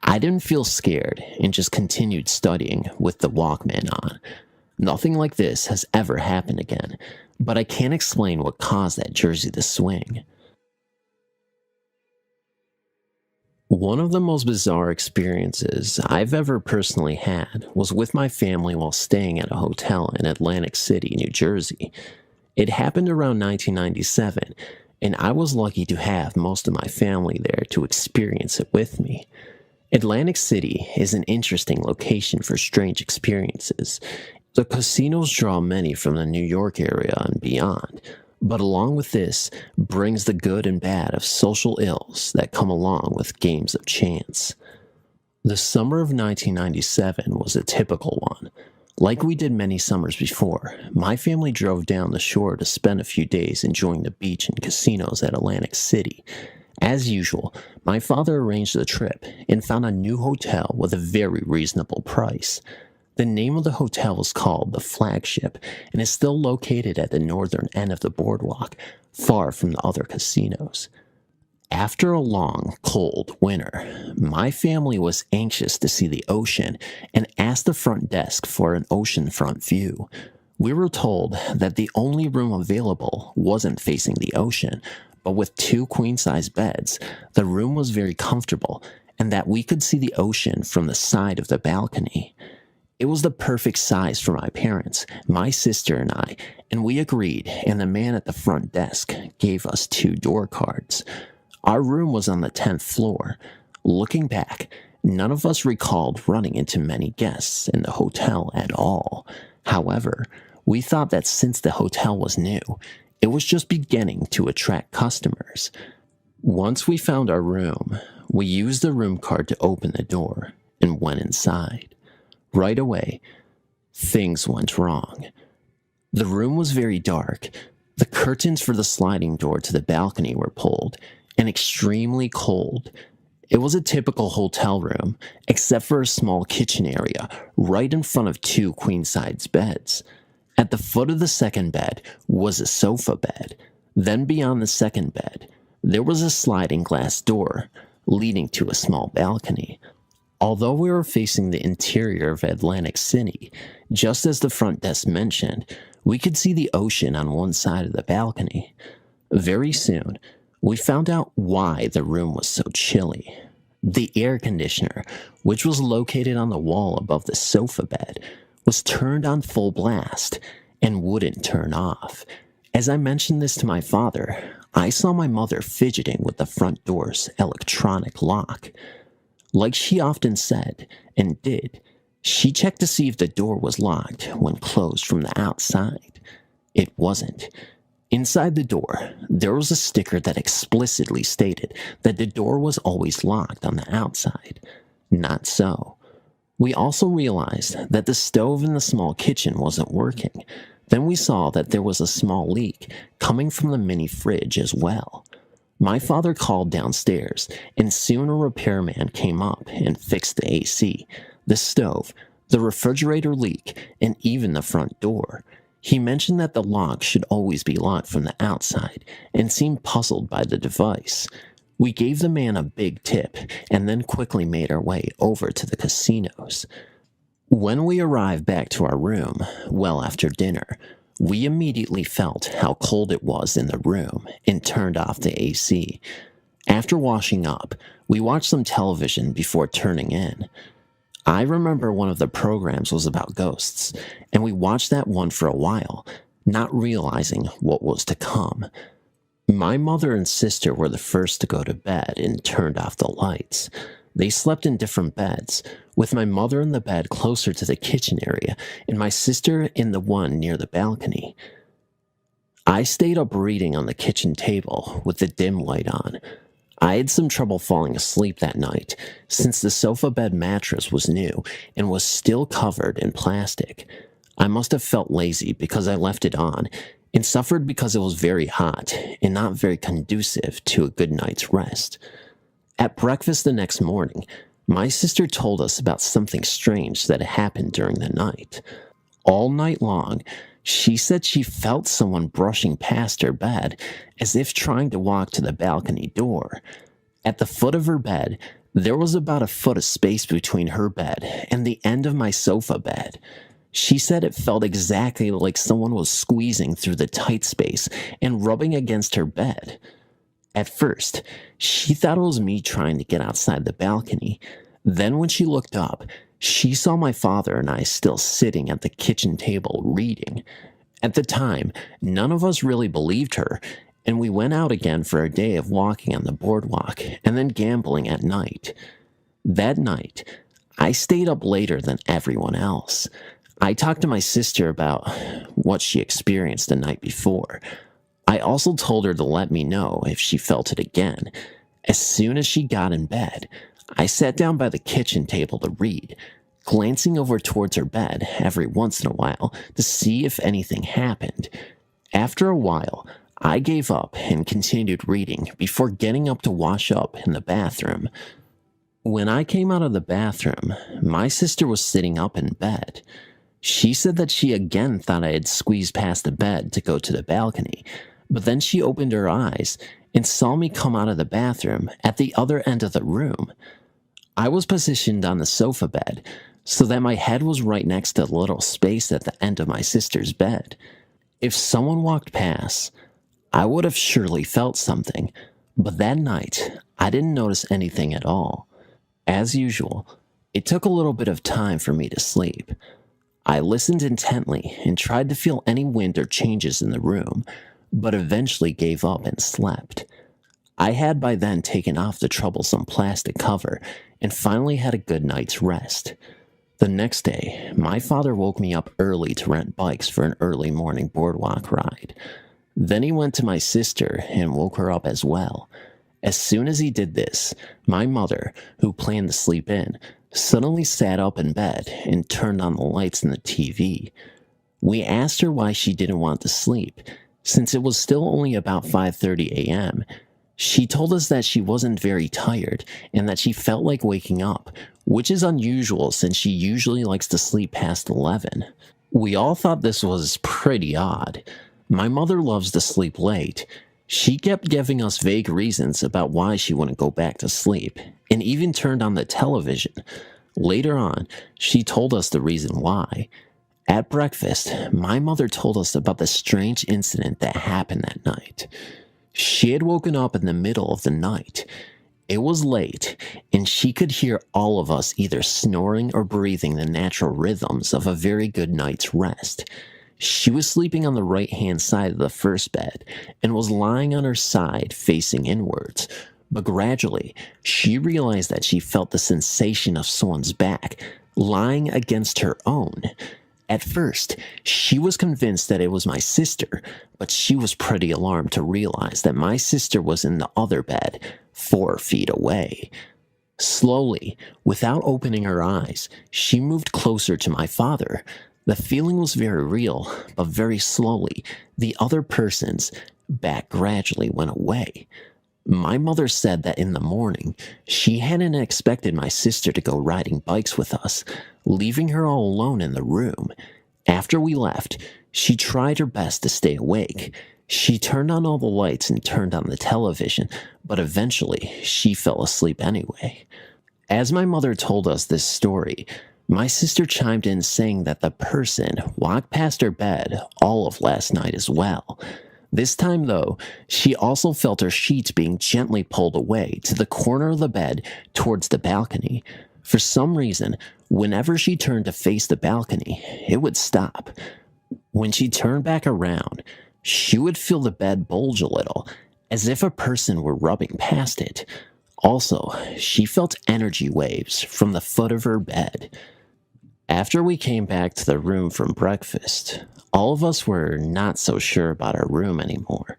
I didn't feel scared and just continued studying with the Walkman on. Nothing like this has ever happened again, but I can't explain what caused that jersey to swing. One of the most bizarre experiences I've ever personally had was with my family while staying at a hotel in Atlantic City, New Jersey. It happened around 1997, and I was lucky to have most of my family there to experience it with me. Atlantic City is an interesting location for strange experiences. The casinos draw many from the New York area and beyond, but along with this brings the good and bad of social ills that come along with games of chance. The summer of 1997 was a typical one. Like we did many summers before, my family drove down the shore to spend a few days enjoying the beach and casinos at Atlantic City. As usual, my father arranged the trip and found a new hotel with a very reasonable price. The name of the hotel is called the Flagship and is still located at the northern end of the boardwalk, far from the other casinos. After a long, cold winter, my family was anxious to see the ocean and asked the front desk for an oceanfront view. We were told that the only room available wasn't facing the ocean, but with 2 queen-size beds, the room was very comfortable and that we could see the ocean from the side of the balcony. It was the perfect size for my parents, my sister and I, and we agreed, and the man at the front desk gave us 2 door cards. Our room was on the 10th floor. Looking back, none of us recalled running into many guests in the hotel at all. However, we thought that since the hotel was new, it was just beginning to attract customers. Once we found our room, we used the room card to open the door and went inside. Right away, things went wrong. The room was very dark. The curtains for the sliding door to the balcony were pulled, and extremely cold. It was a typical hotel room, except for a small kitchen area right in front of 2 queen-size beds. At the foot of the second bed was a sofa bed. Then beyond the second bed, there was a sliding glass door leading to a small balcony. Although we were facing the interior of Atlantic City, just as the front desk mentioned, we could see the ocean on one side of the balcony. Very soon, we found out why the room was so chilly. The air conditioner, which was located on the wall above the sofa bed, was turned on full blast and wouldn't turn off. As I mentioned this to my father, I saw my mother fidgeting with the front door's electronic lock. Like she often said, and did, she checked to see if the door was locked when closed from the outside. It wasn't. Inside the door, there was a sticker that explicitly stated that the door was always locked on the outside. Not so. We also realized that the stove in the small kitchen wasn't working. Then we saw that there was a small leak coming from the mini fridge as well. My father called downstairs, and soon a repairman came up and fixed the AC, the stove, the refrigerator leak, and even the front door. He mentioned that the lock should always be locked from the outside, and seemed puzzled by the device. We gave the man a big tip, and then quickly made our way over to the casinos. When we arrived back to our room, well after dinner, we immediately felt how cold it was in the room and turned off the AC. After washing up, we watched some television before turning in. I remember one of the programs was about ghosts, and we watched that one for a while, not realizing what was to come. My mother and sister were the first to go to bed and turned off the lights. They slept in different beds, with my mother in the bed closer to the kitchen area and my sister in the one near the balcony. I stayed up reading on the kitchen table with the dim light on. I had some trouble falling asleep that night since the sofa bed mattress was new and was still covered in plastic. I must have felt lazy because I left it on and suffered because it was very hot and not very conducive to a good night's rest. At breakfast the next morning, my sister told us about something strange that had happened during the night. All night long, she said she felt someone brushing past her bed as if trying to walk to the balcony door. At the foot of her bed, there was about a foot of space between her bed and the end of my sofa bed. She said it felt exactly like someone was squeezing through the tight space and rubbing against her bed. At first, she thought it was me trying to get outside the balcony. Then when she looked up, she saw my father and I still sitting at the kitchen table reading. At the time, none of us really believed her, and we went out again for a day of walking on the boardwalk and then gambling at night. That night, I stayed up later than everyone else. I talked to my sister about what she experienced the night before. I also told her to let me know if she felt it again. As soon as she got in bed, I sat down by the kitchen table to read, glancing over towards her bed every once in a while to see if anything happened. After a while, I gave up and continued reading before getting up to wash up in the bathroom. When I came out of the bathroom, my sister was sitting up in bed. She said that she again thought I had squeezed past the bed to go to the balcony, but then she opened her eyes and saw me come out of the bathroom at the other end of the room. I was positioned on the sofa bed so that my head was right next to the little space at the end of my sister's bed. If someone walked past, I would have surely felt something, but that night I didn't notice anything at all. As usual, it took a little bit of time for me to sleep. I listened intently and tried to feel any wind or changes in the room, but eventually gave up and slept. I had by then taken off the troublesome plastic cover and finally had a good night's rest. The next day, my father woke me up early to rent bikes for an early morning boardwalk ride. Then he went to my sister and woke her up as well. As soon as he did this, my mother, who planned to sleep in, suddenly sat up in bed and turned on the lights in the TV. We asked her why she didn't want to sleep, since it was still only about 5:30 a.m. She told us that she wasn't very tired and that she felt like waking up, which is unusual since she usually likes to sleep past 11. We all thought this was pretty odd. My mother loves to sleep late. She kept giving us vague reasons about why she wouldn't go back to sleep, and even turned on the television. Later on, she told us the reason why. At breakfast, my mother told us about the strange incident that happened that night. She had woken up in the middle of the night. It was late, and she could hear all of us either snoring or breathing the natural rhythms of a very good night's rest. She was sleeping on the right-hand side of the first bed and was lying on her side facing inwards. But gradually, she realized that she felt the sensation of someone's back lying against her own. At first, she was convinced that it was my sister, but she was pretty alarmed to realize that my sister was in the other bed, 4 feet away. Slowly, without opening her eyes, she moved closer to my father. The feeling was very real, but very slowly, the other person's back gradually went away. My mother said that in the morning, she hadn't expected my sister to go riding bikes with us, leaving her all alone in the room. After we left, she tried her best to stay awake. She turned on all the lights and turned on the television, but eventually she fell asleep anyway. As my mother told us this story, my sister chimed in saying that the person walked past her bed all of last night as well. This time, though, she also felt her sheets being gently pulled away to the corner of the bed towards the balcony. For some reason, whenever she turned to face the balcony, it would stop. When she turned back around, she would feel the bed bulge a little, as if a person were rubbing past it. Also, she felt energy waves from the foot of her bed. After we came back to the room from breakfast, all of us were not so sure about our room anymore.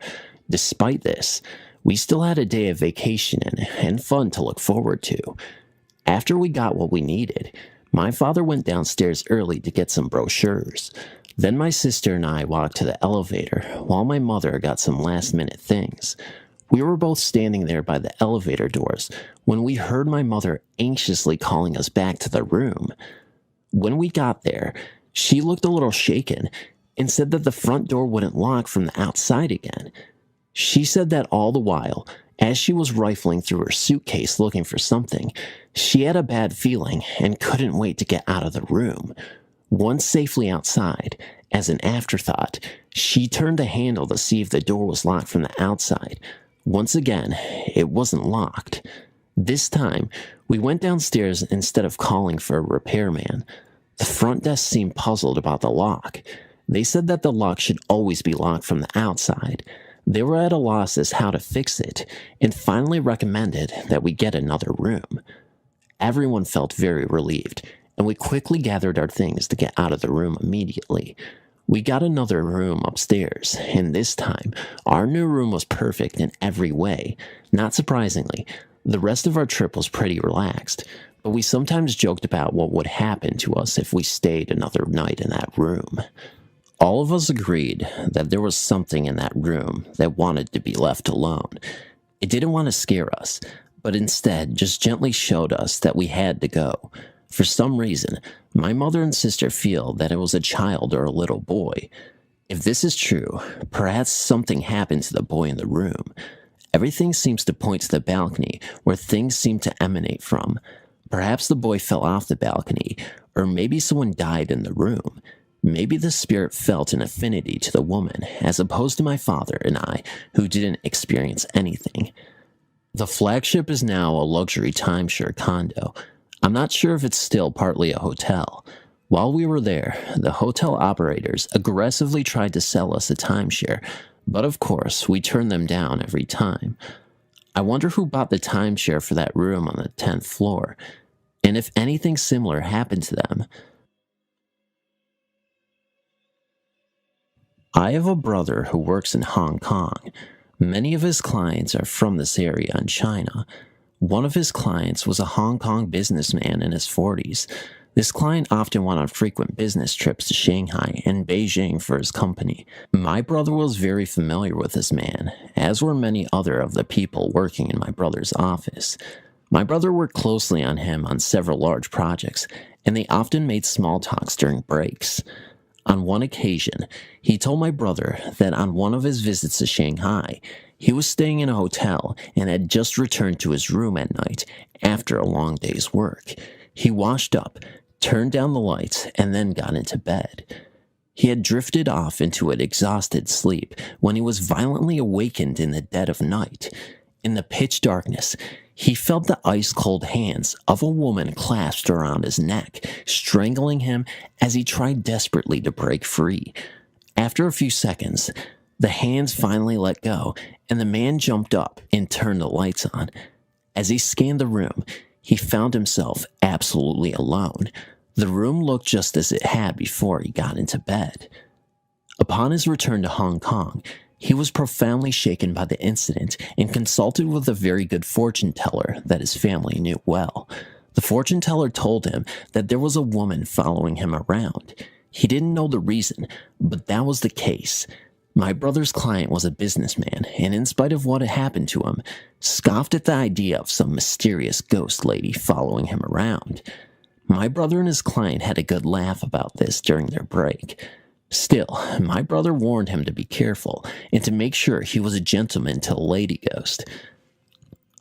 Despite this, we still had a day of vacation and fun to look forward to. After we got what we needed, my father went downstairs early to get some brochures. Then my sister and I walked to the elevator while my mother got some last-minute things. We were both standing there by the elevator doors when we heard my mother anxiously calling us back to the room. When we got there, she looked a little shaken and said that the front door wouldn't lock from the outside again. She said that all the while, as she was rifling through her suitcase looking for something, she had a bad feeling and couldn't wait to get out of the room. Once safely outside, as an afterthought, she turned the handle to see if the door was locked from the outside. Once again, it wasn't locked. This time, we went downstairs instead of calling for a repairman. The front desk seemed puzzled about the lock. They said that the lock should always be locked from the outside. They were at a loss as how to fix it, and finally recommended that we get another room. Everyone felt very relieved, and we quickly gathered our things to get out of the room immediately. We got another room upstairs, and this time, our new room was perfect in every way. Not surprisingly, the rest of our trip was pretty relaxed, but we sometimes joked about what would happen to us if we stayed another night in that room. All of us agreed that there was something in that room that wanted to be left alone. It didn't want to scare us, but instead just gently showed us that we had to go. For some reason, my mother and sister feel that it was a child or a little boy. If this is true, perhaps something happened to the boy in the room. Everything seems to point to the balcony where things seem to emanate from. Perhaps the boy fell off the balcony, or maybe someone died in the room. Maybe the spirit felt an affinity to the woman, as opposed to my father and I, who didn't experience anything. The flagship is now a luxury timeshare condo. I'm not sure if it's still partly a hotel. While we were there, the hotel operators aggressively tried to sell us a timeshare, but of course, we turned them down every time. I wonder who bought the timeshare for that room on the 10th floor, and if anything similar happened to them. I have a brother who works in Hong Kong. Many of his clients are from this area in China. One of his clients was a Hong Kong businessman in his 40s. This client often went on frequent business trips to Shanghai and Beijing for his company. My brother was very familiar with this man, as were many other of the people working in my brother's office. My brother worked closely on him on several large projects, and they often made small talks during breaks. On one occasion, he told my brother that on one of his visits to Shanghai, He was staying in a hotel and had just returned to his room at night after a long day's work. He washed up, turned down the lights, and then got into bed. He had drifted off into an exhausted sleep when he was violently awakened in the dead of night. In the pitch darkness, he felt the ice-cold hands of a woman clasped around his neck, strangling him as he tried desperately to break free. After a few seconds, the hands finally let go, and the man jumped up and turned the lights on. As he scanned the room, he found himself absolutely alone. The room looked just as it had before he got into bed. Upon his return to Hong Kong, he was profoundly shaken by the incident and consulted with a very good fortune teller that his family knew well. The fortune teller told him that there was a woman following him around. He didn't know the reason, but that was the case. My brother's client was a businessman, and in spite of what had happened to him, scoffed at the idea of some mysterious ghost lady following him around. My brother and his client had a good laugh about this during their break. Still, my brother warned him to be careful and to make sure he was a gentleman to the lady ghost.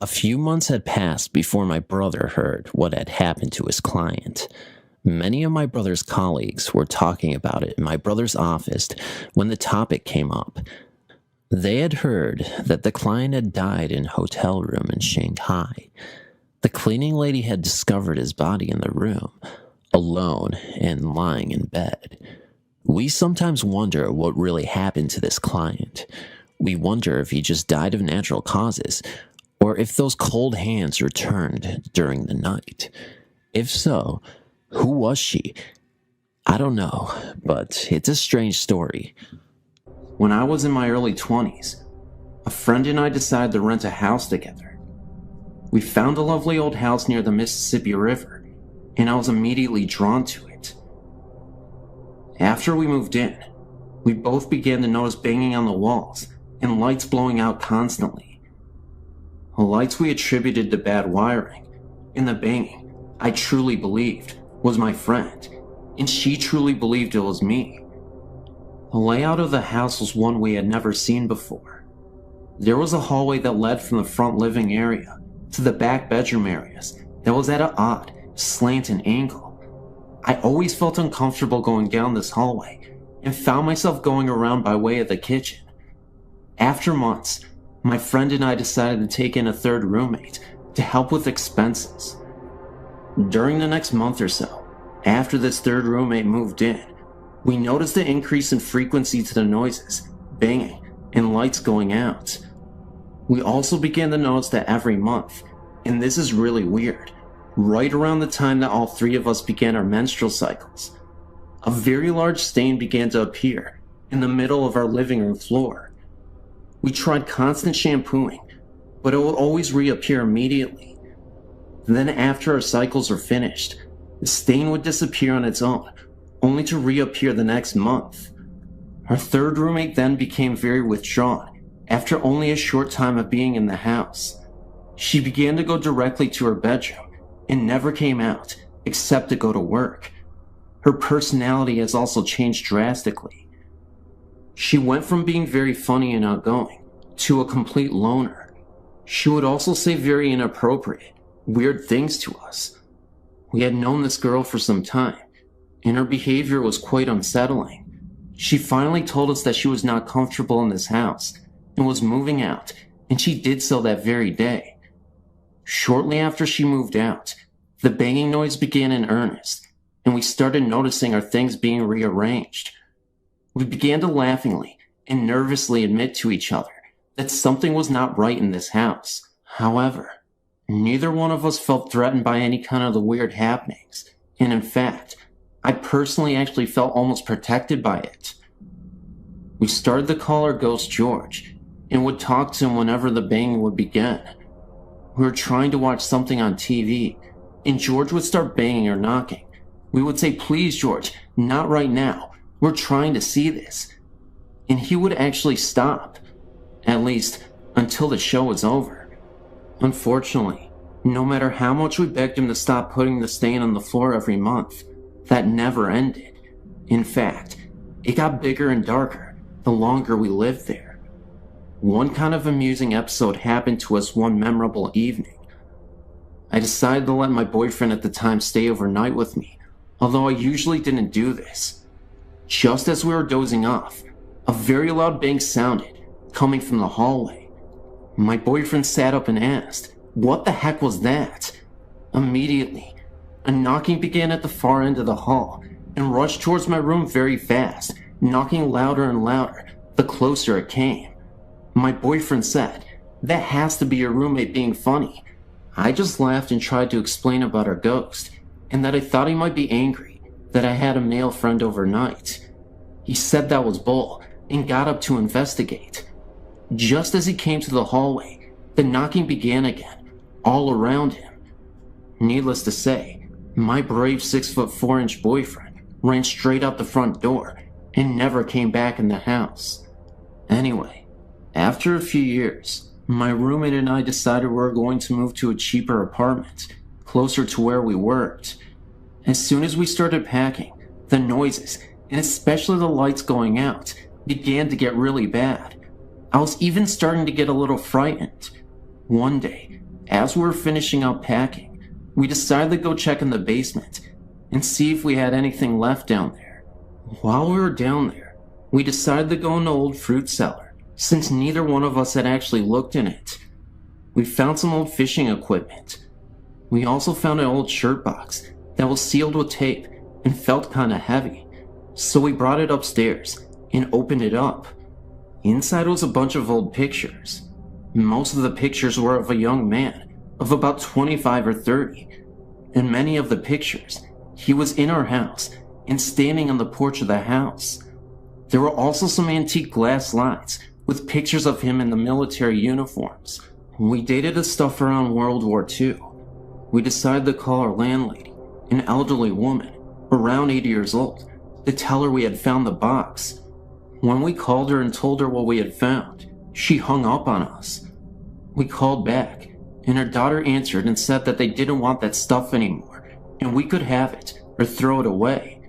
A few months had passed before my brother heard what had happened to his client. Many of my brother's colleagues were talking about it in my brother's office when the topic came up. They had heard that the client had died in a hotel room in Shanghai. The cleaning lady had discovered his body in the room, alone and lying in bed. We sometimes wonder what really happened to this client. We wonder if he just died of natural causes, or if those cold hands returned during the night. If so, who was she? I don't know, but it's a strange story. When I was in my early 20s, a friend and I decided to rent a house together. We found a lovely old house near the Mississippi River, and I was immediately drawn to it. After we moved in, we both began to notice banging on the walls and lights blowing out constantly. The lights we attributed to bad wiring, and the banging, I truly believed, was my friend, and she truly believed it was me. The layout of the house was one we had never seen before. There was a hallway that led from the front living area to the back bedroom areas that was at an odd, slanted angle. I always felt uncomfortable going down this hallway and found myself going around by way of the kitchen. After months, my friend and I decided to take in a third roommate to help with expenses. During the next month or so, after this third roommate moved in, we noticed an increase in frequency to the noises, banging, and lights going out. We also began to notice that every month, and this is really weird, right around the time that all three of us began our menstrual cycles, a very large stain began to appear in the middle of our living room floor. We tried constant shampooing, but it would always reappear immediately. Then after our cycles were finished, the stain would disappear on its own, only to reappear the next month. Our third roommate then became very withdrawn after only a short time of being in the house. She began to go directly to her bedroom and never came out except to go to work. Her personality has also changed drastically. She went from being very funny and outgoing to a complete loner. She would also say very inappropriate, weird things to us. We had known this girl for some time, and her behavior was quite unsettling. She finally told us that she was not comfortable in this house and was moving out, and she did so that very day. Shortly after she moved out, the banging noise began in earnest, and we started noticing our things being rearranged. We began to laughingly and nervously admit to each other that something was not right in this house. However, neither one of us felt threatened by any kind of the weird happenings, and in fact, I personally actually felt almost protected by it. We started to call our ghost George, and would talk to him whenever the banging would begin. We were trying to watch something on TV, and George would start banging or knocking. We would say, "Please, George, not right now. We're trying to see this." And he would actually stop, at least until the show was over. Unfortunately, no matter how much we begged him to stop putting the stain on the floor every month, that never ended. In fact, it got bigger and darker the longer we lived there. One kind of amusing episode happened to us one memorable evening. I decided to let my boyfriend at the time stay overnight with me, although I usually didn't do this. Just as we were dozing off, a very loud bang sounded, coming from the hallway. My boyfriend sat up and asked, "What the heck was that?" Immediately, a knocking began at the far end of the hall and rushed towards my room very fast, knocking louder and louder the closer it came. My boyfriend said, "That has to be your roommate being funny." I just laughed and tried to explain about our ghost, and that I thought he might be angry that I had a male friend overnight. He said that was bull and got up to investigate. Just as he came to the hallway, the knocking began again, all around him. Needless to say, my brave 6'4" boyfriend ran straight out the front door and never came back in the house. Anyway, after a few years, my roommate and I decided we were going to move to a cheaper apartment, closer to where we worked. As soon as we started packing, the noises, and especially the lights going out, began to get really bad. I was even starting to get a little frightened. One day, as we were finishing up packing, we decided to go check in the basement and see if we had anything left down there. While we were down there, we decided to go in the old fruit cellar, since neither one of us had actually looked in it. We found some old fishing equipment. We also found an old shirt box that was sealed with tape and felt kinda heavy, so we brought it upstairs and opened it up. Inside was a bunch of old pictures. Most of the pictures were of a young man of about 25 or 30. In many of the pictures, he was in our house and standing on the porch of the house. There were also some antique glass slides with pictures of him in the military uniforms. We dated the stuff around World War II. We decided to call our landlady, an elderly woman, around 80 years old, to tell her we had found the box. When we called her and told her what we had found, she hung up on us. We called back, and her daughter answered and said that they didn't want that stuff anymore, and we could have it or throw it away.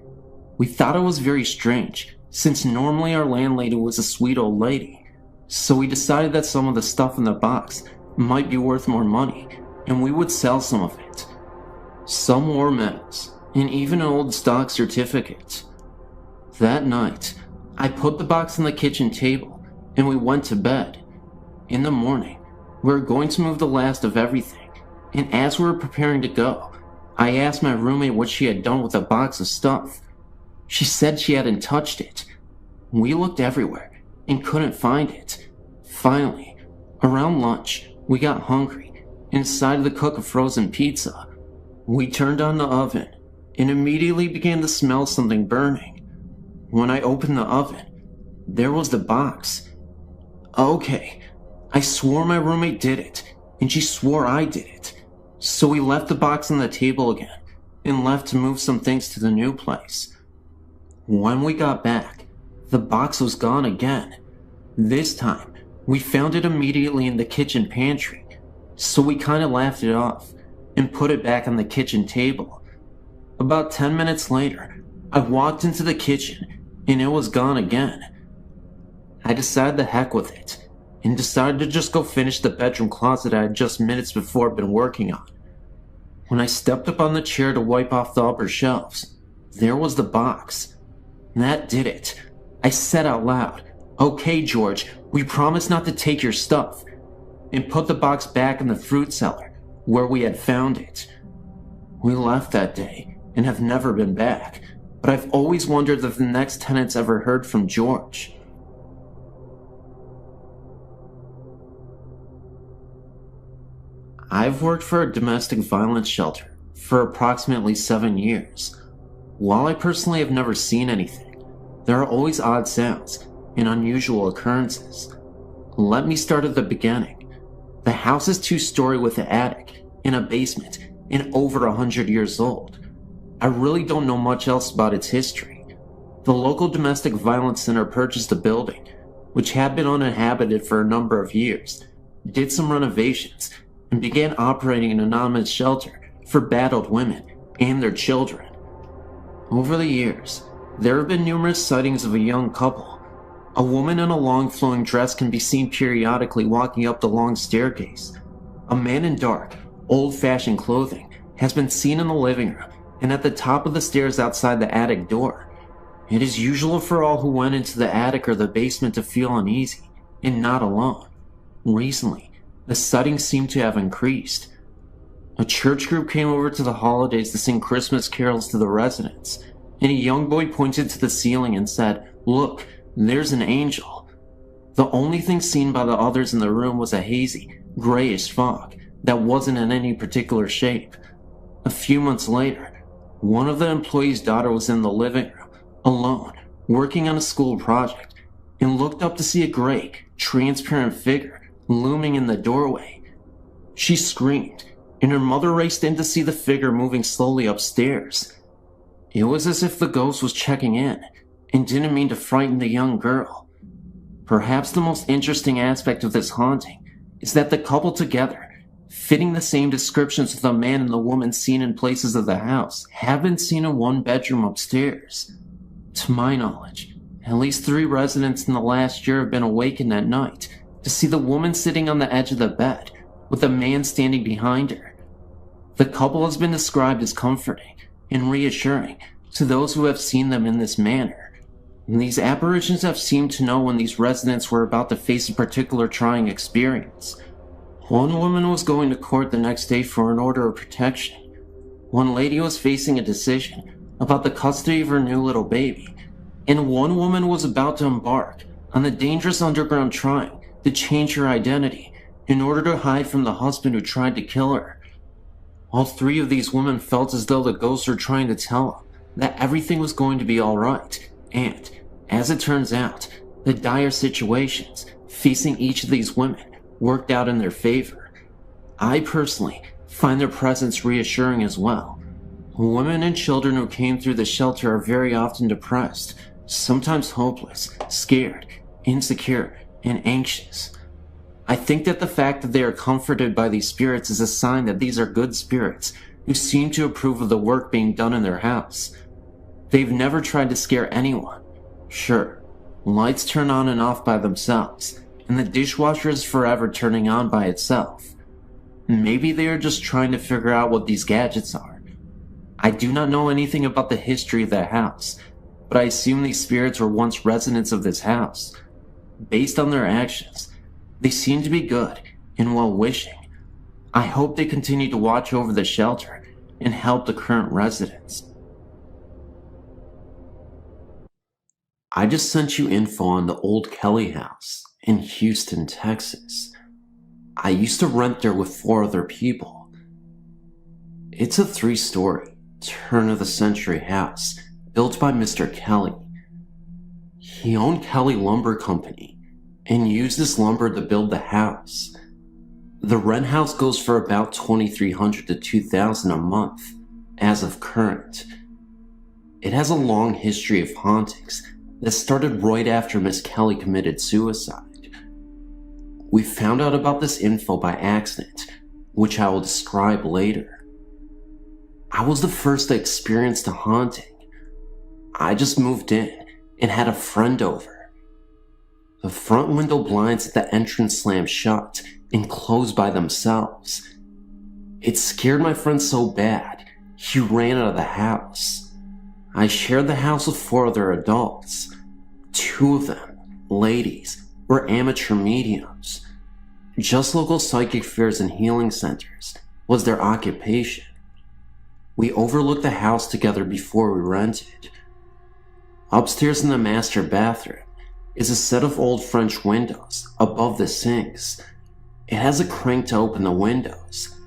We thought it was very strange, since normally our landlady was a sweet old lady, so we decided that some of the stuff in the box might be worth more money, and we would sell some of it. Some war medals, and even an old stock certificate. That night, I put the box on the kitchen table, and we went to bed. In the morning, we were going to move the last of everything, and as we were preparing to go, I asked my roommate what she had done with the box of stuff. She said she hadn't touched it. We looked everywhere and couldn't find it. Finally, around lunch, we got hungry and decided to cook a frozen pizza. We turned on the oven and immediately began to smell something burning. When I opened the oven, there was the box. Okay, I swore my roommate did it, and she swore I did it. So we left the box on the table again and left to move some things to the new place. When we got back, the box was gone again. This time, we found it immediately in the kitchen pantry, so we kinda laughed it off and put it back on the kitchen table. About 10 minutes later, I walked into the kitchen and it was gone again. I decided the heck with it and decided to just go finish the bedroom closet I had just minutes before been working on. When I stepped up on the chair to wipe off the upper shelves, there was the box. That did it. I said out loud, "Okay, George, we promise not to take your stuff," and put the box back in the fruit cellar where we had found it. We left that day and have never been back, but I've always wondered if the next tenants ever heard from George. I've worked for a domestic violence shelter for approximately 7 years. While I personally have never seen anything, there are always odd sounds and unusual occurrences. Let me start at the beginning. The house is 2-story with an attic and a basement and over 100 years old. I really don't know much else about its history. The local domestic violence center purchased the building, which had been uninhabited for a number of years, did some renovations, and began operating an anonymous shelter for battered women and their children. Over the years, there have been numerous sightings of a young couple. A woman in a long flowing dress can be seen periodically walking up the long staircase. A man in dark, old-fashioned clothing has been seen in the living room and at the top of the stairs outside the attic door. It is usual for all who went into the attic or the basement to feel uneasy, and not alone. Recently, the sightings seem to have increased. A church group came over to the holidays to sing Christmas carols to the residents, and a young boy pointed to the ceiling and said, "Look, there's an angel." The only thing seen by the others in the room was a hazy, grayish fog that wasn't in any particular shape. A few months later, one of the employees' daughter was in the living room, alone, working on a school project, and looked up to see a gray, transparent figure looming in the doorway. She screamed, and her mother raced in to see the figure moving slowly upstairs. It was as if the ghost was checking in, and didn't mean to frighten the young girl. Perhaps the most interesting aspect of this haunting is that the couple together, fitting the same descriptions of the man and the woman seen in places of the house, have been seen in one bedroom upstairs. To my knowledge, at least 3 residents in the last year have been awakened at night to see the woman sitting on the edge of the bed with a man standing behind her. The couple has been described as comforting and reassuring to those who have seen them in this manner. And these apparitions have seemed to know when these residents were about to face a particular trying experience. One woman was going to court the next day for an order of protection. One lady was facing a decision about the custody of her new little baby. And one woman was about to embark on the dangerous underground trying to change her identity in order to hide from the husband who tried to kill her. All 3 of these women felt as though the ghosts were trying to tell them that everything was going to be alright, and, as it turns out, the dire situations facing each of these women worked out in their favor. I personally find their presence reassuring as well. Women and children who came through the shelter are very often depressed, sometimes hopeless, scared, insecure, and anxious. I think that the fact that they are comforted by these spirits is a sign that these are good spirits who seem to approve of the work being done in their house. They've never tried to scare anyone. Sure, lights turn on and off by themselves, and the dishwasher is forever turning on by itself. Maybe they are just trying to figure out what these gadgets are. I do not know anything about the history of that house, but I assume these spirits were once residents of this house. Based on their actions, they seem to be good and well-wishing. I hope they continue to watch over the shelter and help the current residents. I just sent you info on the old Kelly house in Houston, Texas. I used to rent there with 4 other people. It's a 3-story, turn-of-the-century house built by Mr. Kelly. He owned Kelly Lumber Company and used this lumber to build the house. The rent house goes for about $2,300 to $2,000 a month as of current. It has a long history of hauntings that started right after Miss Kelly committed suicide. We found out about this info by accident, which I will describe later. I was the first to experience the haunting. I just moved in and had a friend over. The front window blinds at the entrance slammed shut and closed by themselves. It scared my friend so bad, he ran out of the house. I shared the house with 4 other adults. 2 of them, ladies, were amateur mediums. Just local psychic fairs and healing centers was their occupation. We overlooked the house together before we rented. Upstairs in the master bathroom is a set of old French windows above the sinks. It has a crank to open the windows.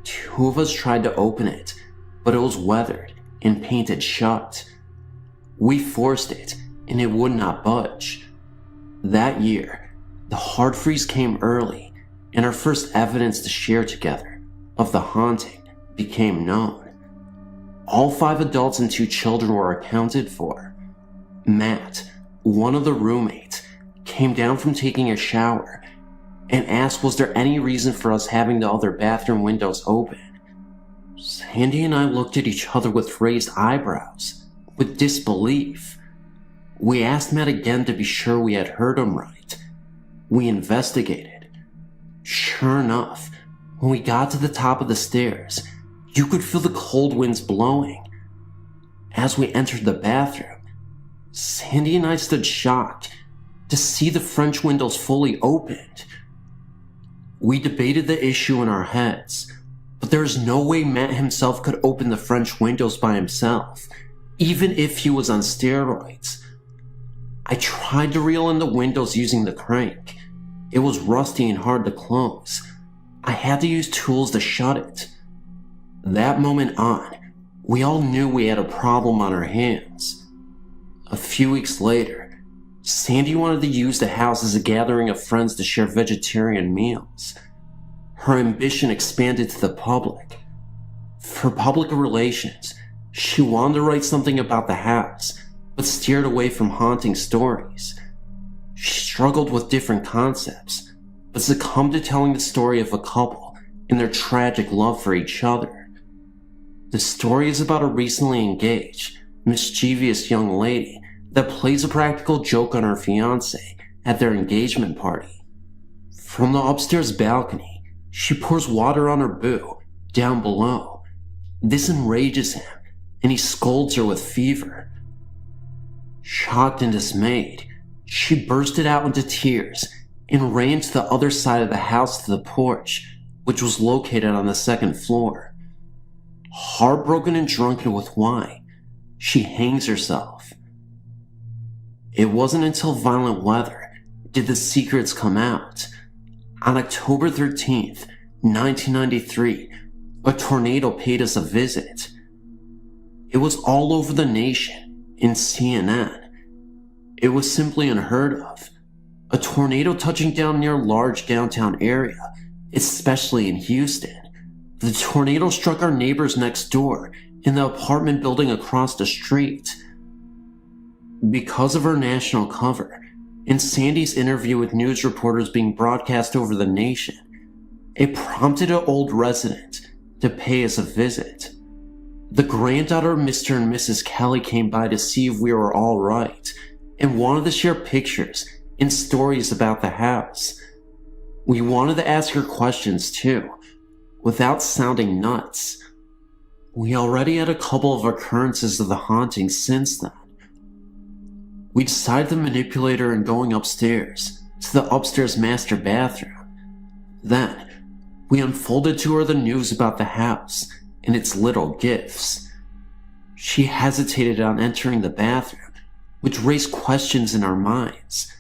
2 of us tried to open it, but it was weathered and painted shut. We forced it, and it would not budge. That year, the hard freeze came early, and our first evidence to share together of the haunting became known. All 5 adults and 2 children were accounted for. Matt, one of the roommates, came down from taking a shower and asked was there any reason for us having the other bathroom windows open. Sandy and I looked at each other with raised eyebrows, with disbelief. We asked Matt again to be sure we had heard him right. We investigated. Sure enough, when we got to the top of the stairs, you could feel the cold winds blowing. As we entered the bathroom, Sandy and I stood shocked to see the French windows fully opened. We debated the issue in our heads, but there is no way Matt himself could open the French windows by himself, even if he was on steroids. I tried to reel in the windows using the crank. It was rusty and hard to close. I had to use tools to shut it. That moment on, we all knew we had a problem on our hands. A few weeks later, Sandy wanted to use the house as a gathering of friends to share vegetarian meals. Her ambition expanded to the public. For public relations, she wanted to write something about the house, but steered away from haunting stories. She struggled with different concepts, but succumbed to telling the story of a couple and their tragic love for each other. The story is about a recently engaged, mischievous young lady that plays a practical joke on her fiancé at their engagement party. From the upstairs balcony, she pours water on her boo down below. This enrages him, and he scolds her with fever. Shocked and dismayed, she bursted out into tears and ran to the other side of the house to the porch, which was located on the second floor. Heartbroken and drunken with wine, she hangs herself. It wasn't until violent weather did the secrets come out. On October 13th, 1993, a tornado paid us a visit. It was all over the nation, in CNN. It was simply unheard of. A tornado touching down near a large downtown area, especially in Houston. The tornado struck our neighbors next door in the apartment building across the street. Because of her national cover, and Sandy's interview with news reporters being broadcast over the nation, it prompted an old resident to pay us a visit. The granddaughter of Mr. and Mrs. Kelly came by to see if we were all right, and wanted to share pictures and stories about the house. We wanted to ask her questions too, without sounding nuts. We already had a couple of occurrences of the haunting since then. We decided to manipulate her in going upstairs to the upstairs master bathroom. Then, we unfolded to her the news about the house and its little gifts. She hesitated on entering the bathroom, which raised questions in our minds.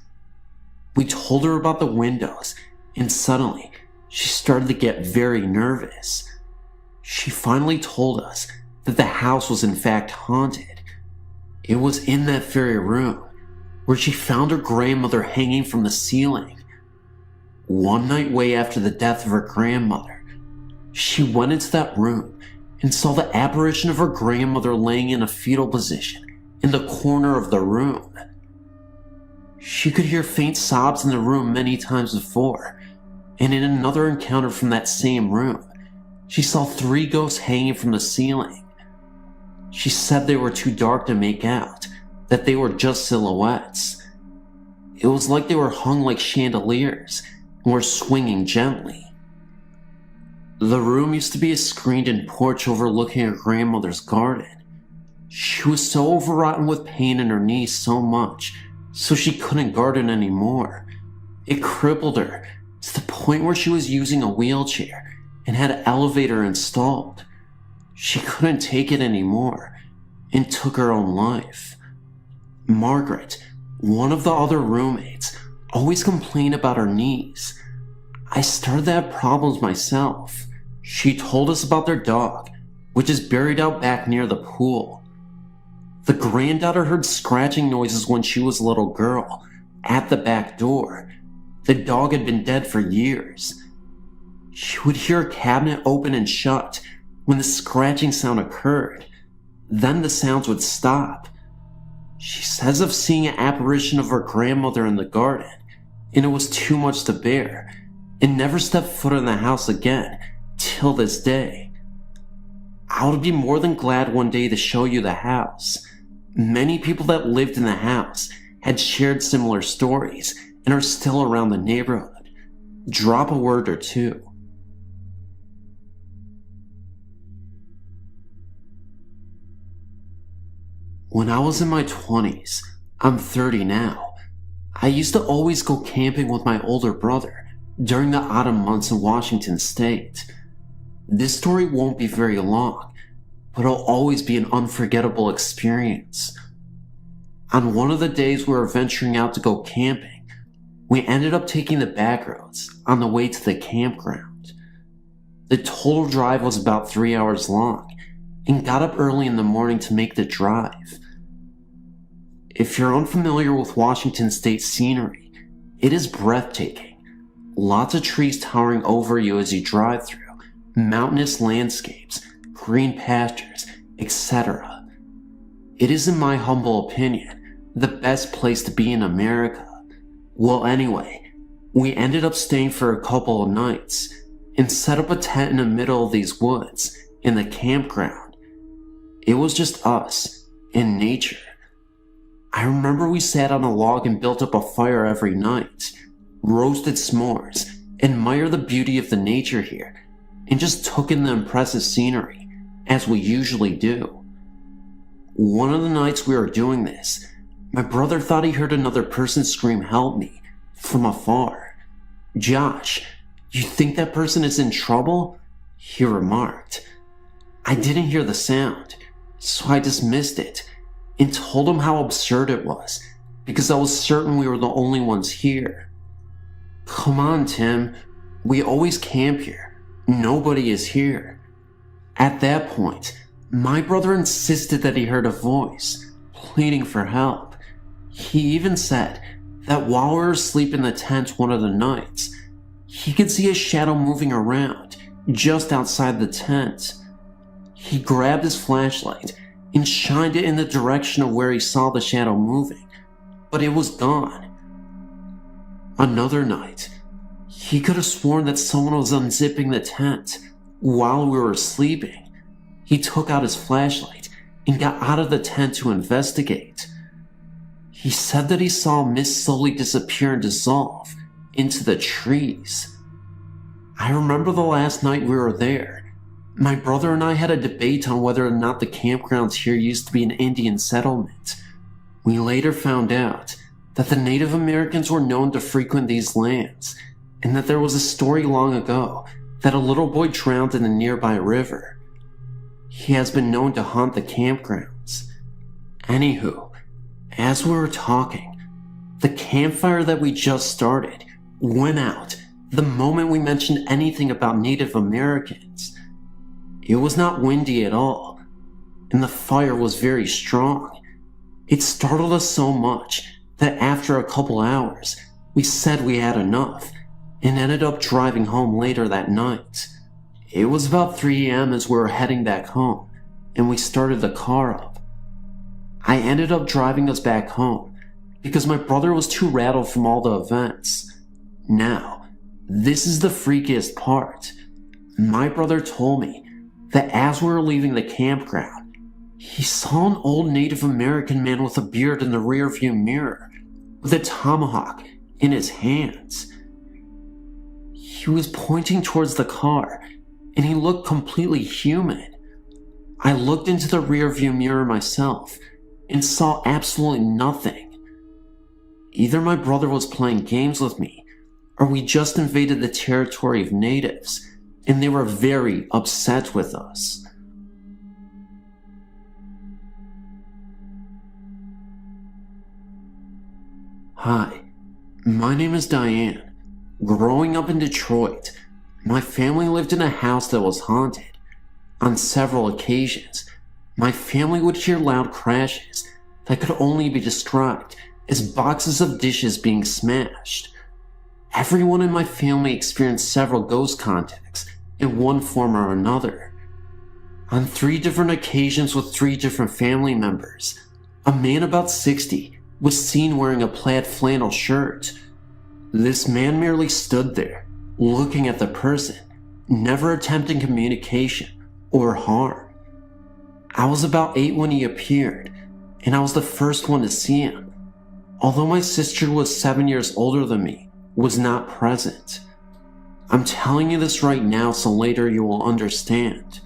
We told her about the windows, and suddenly, she started to get very nervous. She finally told us that the house was in fact haunted. It was in that very room where she found her grandmother hanging from the ceiling. One night way after the death of her grandmother, she went into that room and saw the apparition of her grandmother laying in a fetal position in the corner of the room. She could hear faint sobs in the room many times before, and in another encounter from that same room, she saw 3 ghosts hanging from the ceiling. She said they were too dark to make out, that they were just silhouettes. It was like they were hung like chandeliers and were swinging gently. The room used to be a screened-in porch overlooking her grandmother's garden. She was so overwrought with pain in her knees so much, so she couldn't garden anymore. It crippled her to the point where she was using a wheelchair and had an elevator installed. She couldn't take it anymore and took her own life. Margaret, one of the other roommates, always complained about her knees. I started to have problems myself. She told us about their dog, which is buried out back near the pool. The granddaughter heard scratching noises when she was a little girl at the back door. The dog had been dead for years. She would hear a cabinet open and shut when the scratching sound occurred. Then the sounds would stop. She says of seeing an apparition of her grandmother in the garden, and it was too much to bear, and never stepped foot in the house again till this day. I would be more than glad one day to show you the house. Many people that lived in the house had shared similar stories and are still around the neighborhood. Drop a word or two. When I was in my 20s, I'm 30 now, I used to always go camping with my older brother during the autumn months in Washington state. This story won't be very long, but it'll always be an unforgettable experience. On one of the days we were venturing out to go camping, we ended up taking the back roads on the way to the campground. The total drive was about 3 hours long and got up early in the morning to make the drive. If you're unfamiliar with Washington state scenery, it is breathtaking. Lots of trees towering over you as you drive through, mountainous landscapes, green pastures, etc. It is, in my humble opinion, the best place to be in America. Well, anyway, we ended up staying for a couple of nights and set up a tent in the middle of these woods in the campground. It was just us and nature. I remember we sat on a log and built up a fire every night, roasted s'mores, admired the beauty of the nature here, and just took in the impressive scenery, as we usually do. One of the nights we were doing this, my brother thought he heard another person scream "help me" from afar. "Josh, you think that person is in trouble?" he remarked. I didn't hear the sound, so I dismissed it and told him how absurd it was, because I was certain we were the only ones here. "Come on, Tim, we always camp here. Nobody is here." At that point, my brother insisted that he heard a voice, pleading for help. He even said that while we were asleep in the tent one of the nights, he could see a shadow moving around just outside the tent. He grabbed his flashlight and shined it in the direction of where he saw the shadow moving, but it was gone. Another night, he could have sworn that someone was unzipping the tent while we were sleeping. He took out his flashlight and got out of the tent to investigate. He said that he saw a mist slowly disappear and dissolve into the trees. I remember the last night we were there, my brother and I had a debate on whether or not the campgrounds here used to be an Indian settlement. We later found out that the Native Americans were known to frequent these lands, and that there was a story long ago that a little boy drowned in a nearby river. He has been known to haunt the campgrounds. Anywho, as we were talking, the campfire that we just started went out the moment we mentioned anything about Native Americans. It was not windy at all, and the fire was very strong. It startled us so much that after a couple hours, we said we had enough and ended up driving home later that night. It was about 3 a.m. as we were heading back home, and we started the car up. I ended up driving us back home because my brother was too rattled from all the events. Now, this is the freakiest part. My brother told me that as we were leaving the campground, he saw an old Native American man with a beard in the rearview mirror, with a tomahawk in his hands. He was pointing towards the car, and he looked completely human. I looked into the rearview mirror myself and saw absolutely nothing. Either my brother was playing games with me, or we just invaded the territory of natives, and they were very upset with us. Hi, my name is Diane. Growing up in Detroit, my family lived in a house that was haunted. On several occasions, my family would hear loud crashes that could only be described as boxes of dishes being smashed. Everyone in my family experienced several ghost contacts in one form or another. On 3 different occasions with 3 different family members, a man about 60 was seen wearing a plaid flannel shirt. This man merely stood there, looking at the person, never attempting communication or harm. I was about 8 when he appeared, and I was the first one to see him. Although my sister, who was 7 years older than me, was not present. I'm telling you this right now so later you will understand.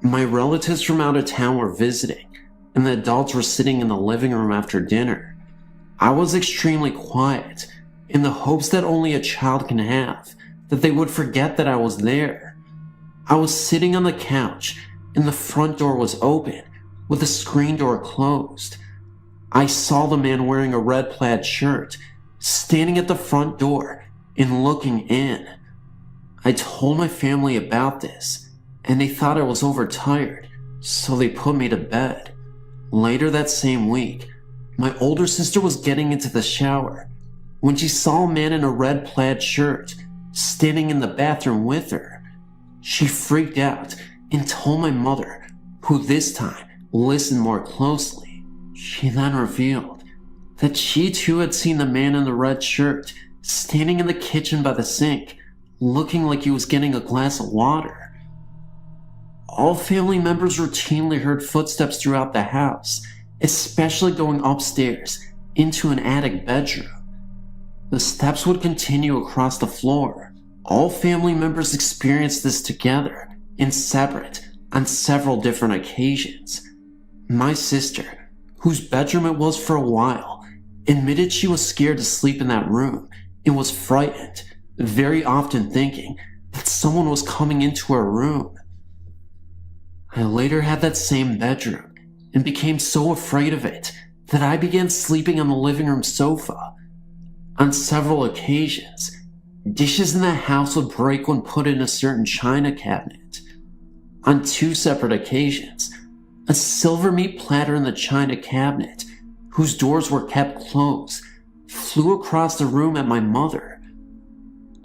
My relatives from out of town were visiting, and the adults were sitting in the living room after dinner. I was extremely quiet, in the hopes that only a child can have, that they would forget that I was there. I was sitting on the couch, and the front door was open, with the screen door closed. I saw the man wearing a red plaid shirt, standing at the front door and looking in. I told my family about this, and they thought I was overtired, so they put me to bed. Later that same week, my older sister was getting into the shower when she saw a man in a red plaid shirt standing in the bathroom with her. She freaked out and told my mother, who this time listened more closely. She then revealed that she too had seen the man in the red shirt standing in the kitchen by the sink, looking like he was getting a glass of water. All family members routinely heard footsteps throughout the house, especially going upstairs into an attic bedroom. The steps would continue across the floor. All family members experienced this together and separate on several different occasions. My sister, whose bedroom it was for a while, admitted she was scared to sleep in that room and was frightened, very often thinking that someone was coming into her room. I later had that same bedroom and became so afraid of it that I began sleeping on the living room sofa. On several occasions, dishes in the house would break when put in a certain china cabinet. On 2 separate occasions, a silver meat platter in the china cabinet, whose doors were kept closed, flew across the room at my mother.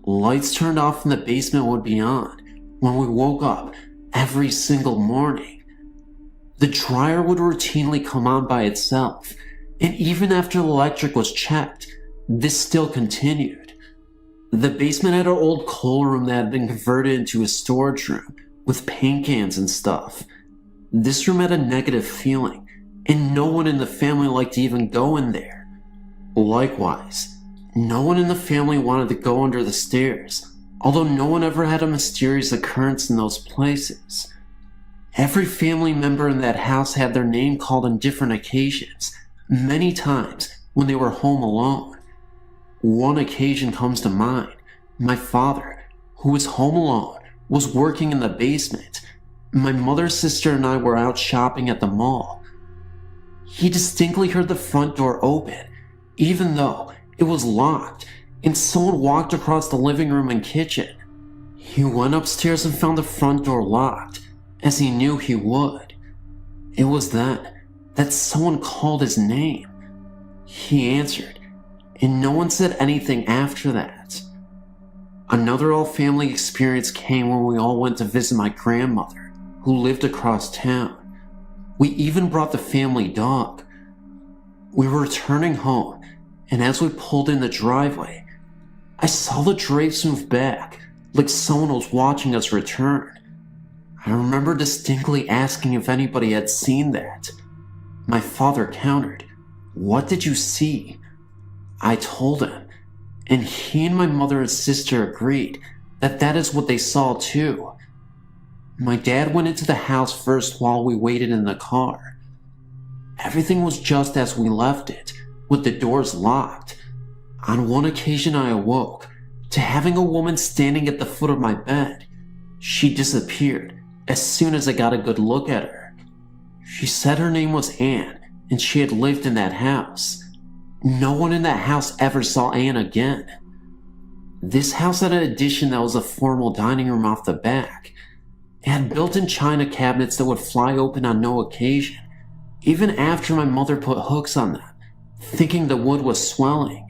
Lights turned off in the basement would be on when we woke up every single morning. The dryer would routinely come on by itself, and even after the electric was checked, this still continued. The basement had an old coal room that had been converted into a storage room with paint cans and stuff. This room had a negative feeling, and no one in the family liked to even go in there. Likewise, no one in the family wanted to go under the stairs, although no one ever had a mysterious occurrence in those places. Every family member in that house had their name called on different occasions, many times when they were home alone. One occasion comes to mind. My father, who was home alone, was working in the basement. My mother, sister, and I were out shopping at the mall. He distinctly heard the front door open, even though it was locked, and someone walked across the living room and kitchen. He went upstairs and found the front door locked, as he knew he would. It was then that someone called his name. He answered, and no one said anything after that. Another all-family experience came when we all went to visit my grandmother, who lived across town. We even brought the family dog. We were returning home, and as we pulled in the driveway, I saw the drapes move back, like someone was watching us return. I remember distinctly asking if anybody had seen that. My father countered, "What did you see?" I told him, and he and my mother and sister agreed that that is what they saw too. My dad went into the house first while we waited in the car. Everything was just as we left it, with the doors locked. On one occasion I awoke to having a woman standing at the foot of my bed. She disappeared as soon as I got a good look at her. She said her name was Anne and she had lived in that house. No one in that house ever saw Anne again. This house had an addition that was a formal dining room off the back. It had built-in china cabinets that would fly open on no occasion, even after my mother put hooks on them, thinking the wood was swelling.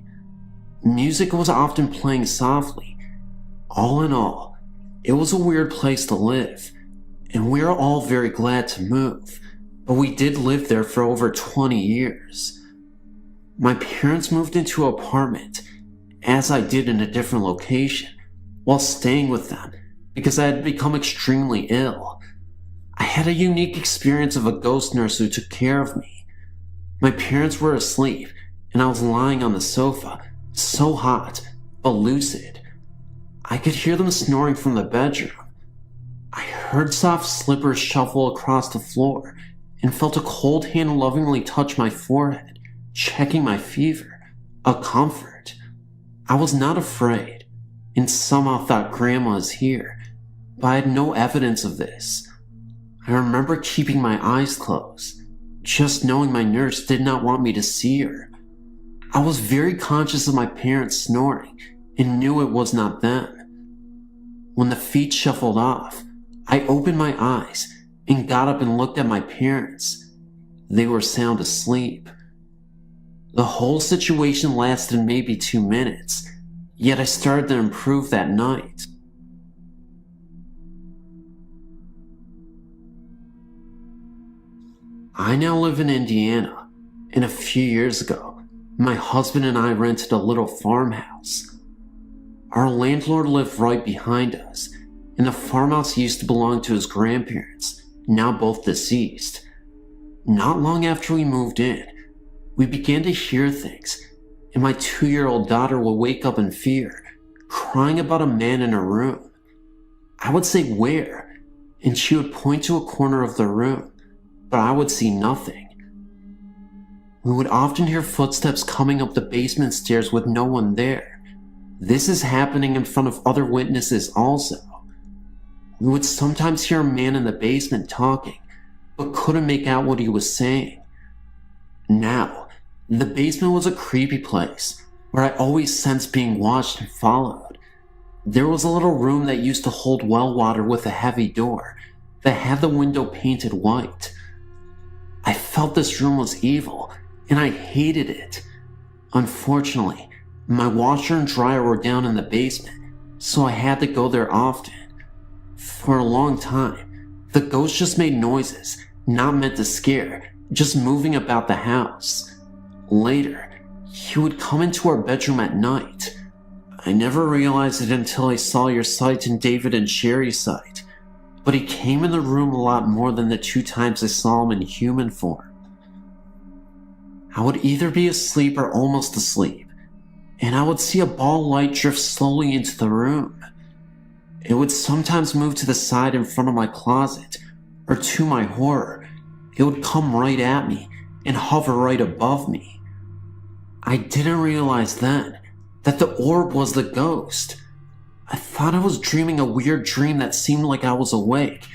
Music was often playing softly. All in all, it was a weird place to live, and we are all very glad to move, but we did live there for over 20 years. My parents moved into an apartment, as I did in a different location, while staying with them because I had become extremely ill. I had a unique experience of a ghost nurse who took care of me. My parents were asleep, and I was lying on the sofa, so hot, but lucid. I could hear them snoring from the bedroom. I heard soft slippers shuffle across the floor and felt a cold hand lovingly touch my forehead, checking my fever. A comfort. I was not afraid, and somehow thought Grandma was here, but I had no evidence of this. I remember keeping my eyes closed, just knowing my nurse did not want me to see her. I was very conscious of my parents snoring and knew it was not them. When the feet shuffled off, I opened my eyes and got up and looked at my parents. They were sound asleep. The whole situation lasted maybe 2 minutes, yet I started to improve that night. I now live in Indiana, and a few years ago, my husband and I rented a little farmhouse. Our landlord lived right behind us, and the farmhouse used to belong to his grandparents, now both deceased. Not long after we moved in, we began to hear things, and my 2-year-old daughter would wake up in fear, crying about a man in her room. I would say, "Where?" and she would point to a corner of the room, but I would see nothing. We would often hear footsteps coming up the basement stairs with no one there. This is happening in front of other witnesses also. We would sometimes hear a man in the basement talking, but couldn't make out what he was saying. Now, the basement was a creepy place where I always sensed being watched and followed. There was a little room that used to hold well water with a heavy door that had the window painted white. I felt this room was evil, and I hated it. Unfortunately, my washer and dryer were down in the basement, so I had to go there often. For a long time, the ghost just made noises, not meant to scare, just moving about the house. Later, he would come into our bedroom at night. I never realized it until I saw your site and David and Sherry's site, but he came in the room a lot more than the 2 times I saw him in human form. I would either be asleep or almost asleep, and I would see a ball light drift slowly into the room. It would sometimes move to the side in front of my closet, or to my horror, it would come right at me and hover right above me. I didn't realize then that the orb was the ghost. I thought I was dreaming a weird dream that seemed like I was awake,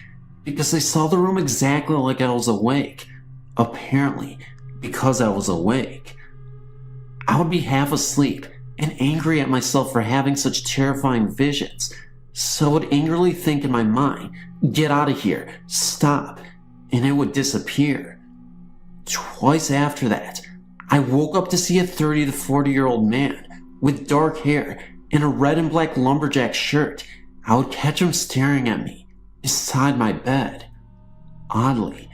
because I saw the room exactly like I was awake. Apparently, because I was awake. I would be half asleep and angry at myself for having such terrifying visions, so I would angrily think in my mind, "Get out of here, stop," and it would disappear. Twice after that, I woke up to see a 30 to 40-year-old man with dark hair and a red and black lumberjack shirt. I would catch him staring at me beside my bed. Oddly,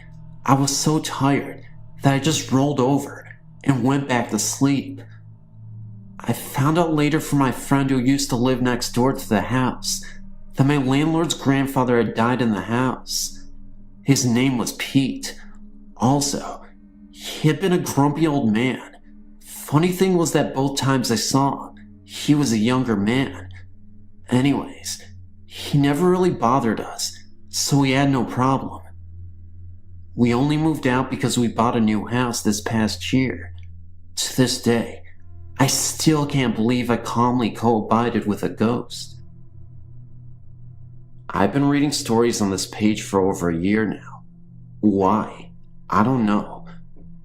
I was so tired that I just rolled over and went back to sleep. I found out later from my friend who used to live next door to the house that my landlord's grandfather had died in the house. His name was Pete. Also, he had been a grumpy old man. Funny thing was that both times I saw him, he was a younger man. Anyways, he never really bothered us, so we had no problem. We only moved out because we bought a new house this past year. To this day, I still can't believe I calmly co-abided with a ghost. I've been reading stories on this page for over a year now. Why? I don't know.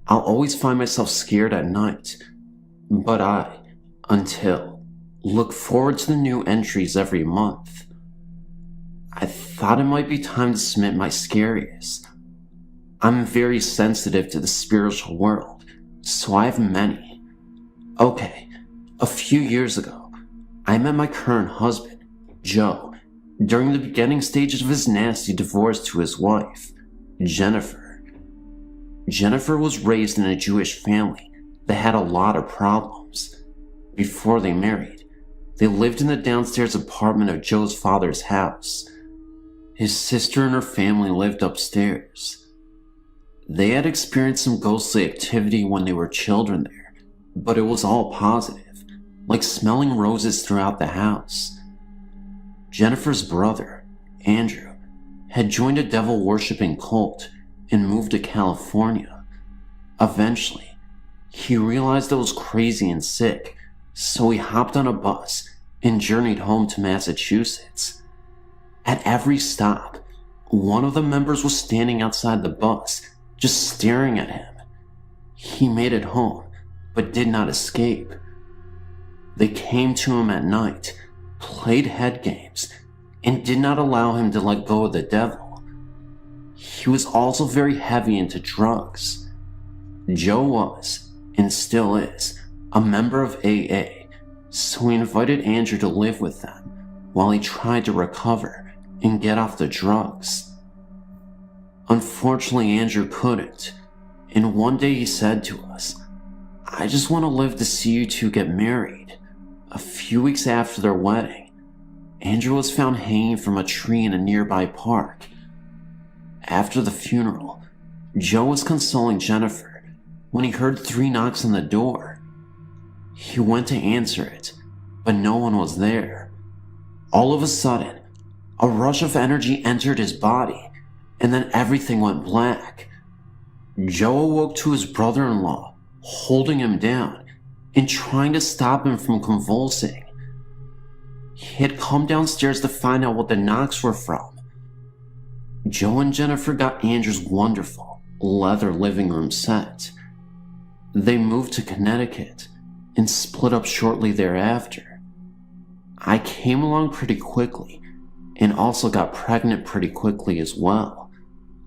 I'll always find myself scared at night. But I, look forward to the new entries every month. I thought it might be time to submit my scariest. I'm very sensitive to the spiritual world, so I have many. Okay, a few years ago, I met my current husband, Joe, during the beginning stages of his nasty divorce to his wife, Jennifer. Jennifer was raised in a Jewish family that had a lot of problems. Before they married, they lived in the downstairs apartment of Joe's father's house. His sister and her family lived upstairs. They had experienced some ghostly activity when they were children there, but it was all positive, like smelling roses throughout the house. Jennifer's brother, Andrew, had joined a devil-worshipping cult and moved to California. Eventually, he realized it was crazy and sick, so he hopped on a bus and journeyed home to Massachusetts. At every stop, one of the members was standing outside the bus, just staring at him. He made it home, but did not escape. They came to him at night, played head games, and did not allow him to let go of the devil. He was also very heavy into drugs. Joe was, and still is, a member of AA, so he invited Andrew to live with them while he tried to recover and get off the drugs. Unfortunately, Andrew couldn't, and one day he said to us, "I just want to live to see you two get married." A few weeks after their wedding, Andrew was found hanging from a tree in a nearby park. After the funeral, Joe was consoling Jennifer when he heard 3 knocks on the door. He went to answer it, but no one was there. All of a sudden, a rush of energy entered his body, and then everything went black. Joe awoke to his brother-in-law, holding him down and trying to stop him from convulsing. He had come downstairs to find out what the knocks were from. Joe and Jennifer got Andrew's wonderful leather living room set. They moved to Connecticut and split up shortly thereafter. I came along pretty quickly and also got pregnant pretty quickly as well,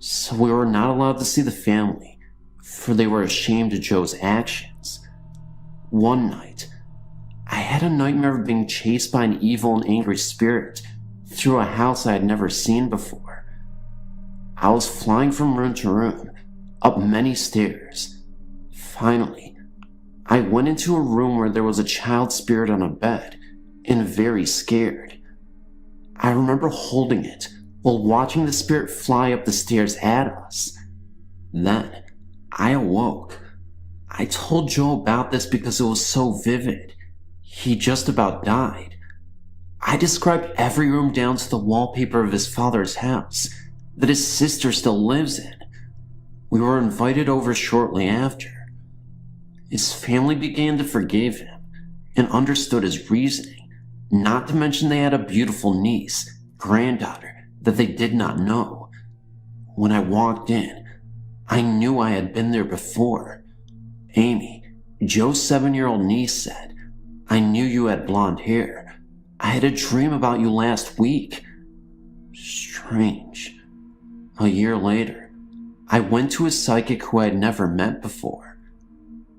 so we were not allowed to see the family, for they were ashamed of Joe's actions. One night, I had a nightmare of being chased by an evil and angry spirit through a house I had never seen before. I was flying from room to room, up many stairs. Finally, I went into a room where there was a child spirit on a bed, and very scared. I remember holding it while watching the spirit fly up the stairs at us. Then, I awoke. I told Joe about this because it was so vivid. He just about died. I described every room down to the wallpaper of his father's house that his sister still lives in. We were invited over shortly after. His family began to forgive him and understood his reasoning, not to mention they had a beautiful niece, granddaughter, that they did not know. When I walked in, I knew I had been there before. Amy, Joe's 7-year-old niece, said, "I knew you had blonde hair. I had a dream about you last week." Strange. A year later, I went to a psychic who I had never met before.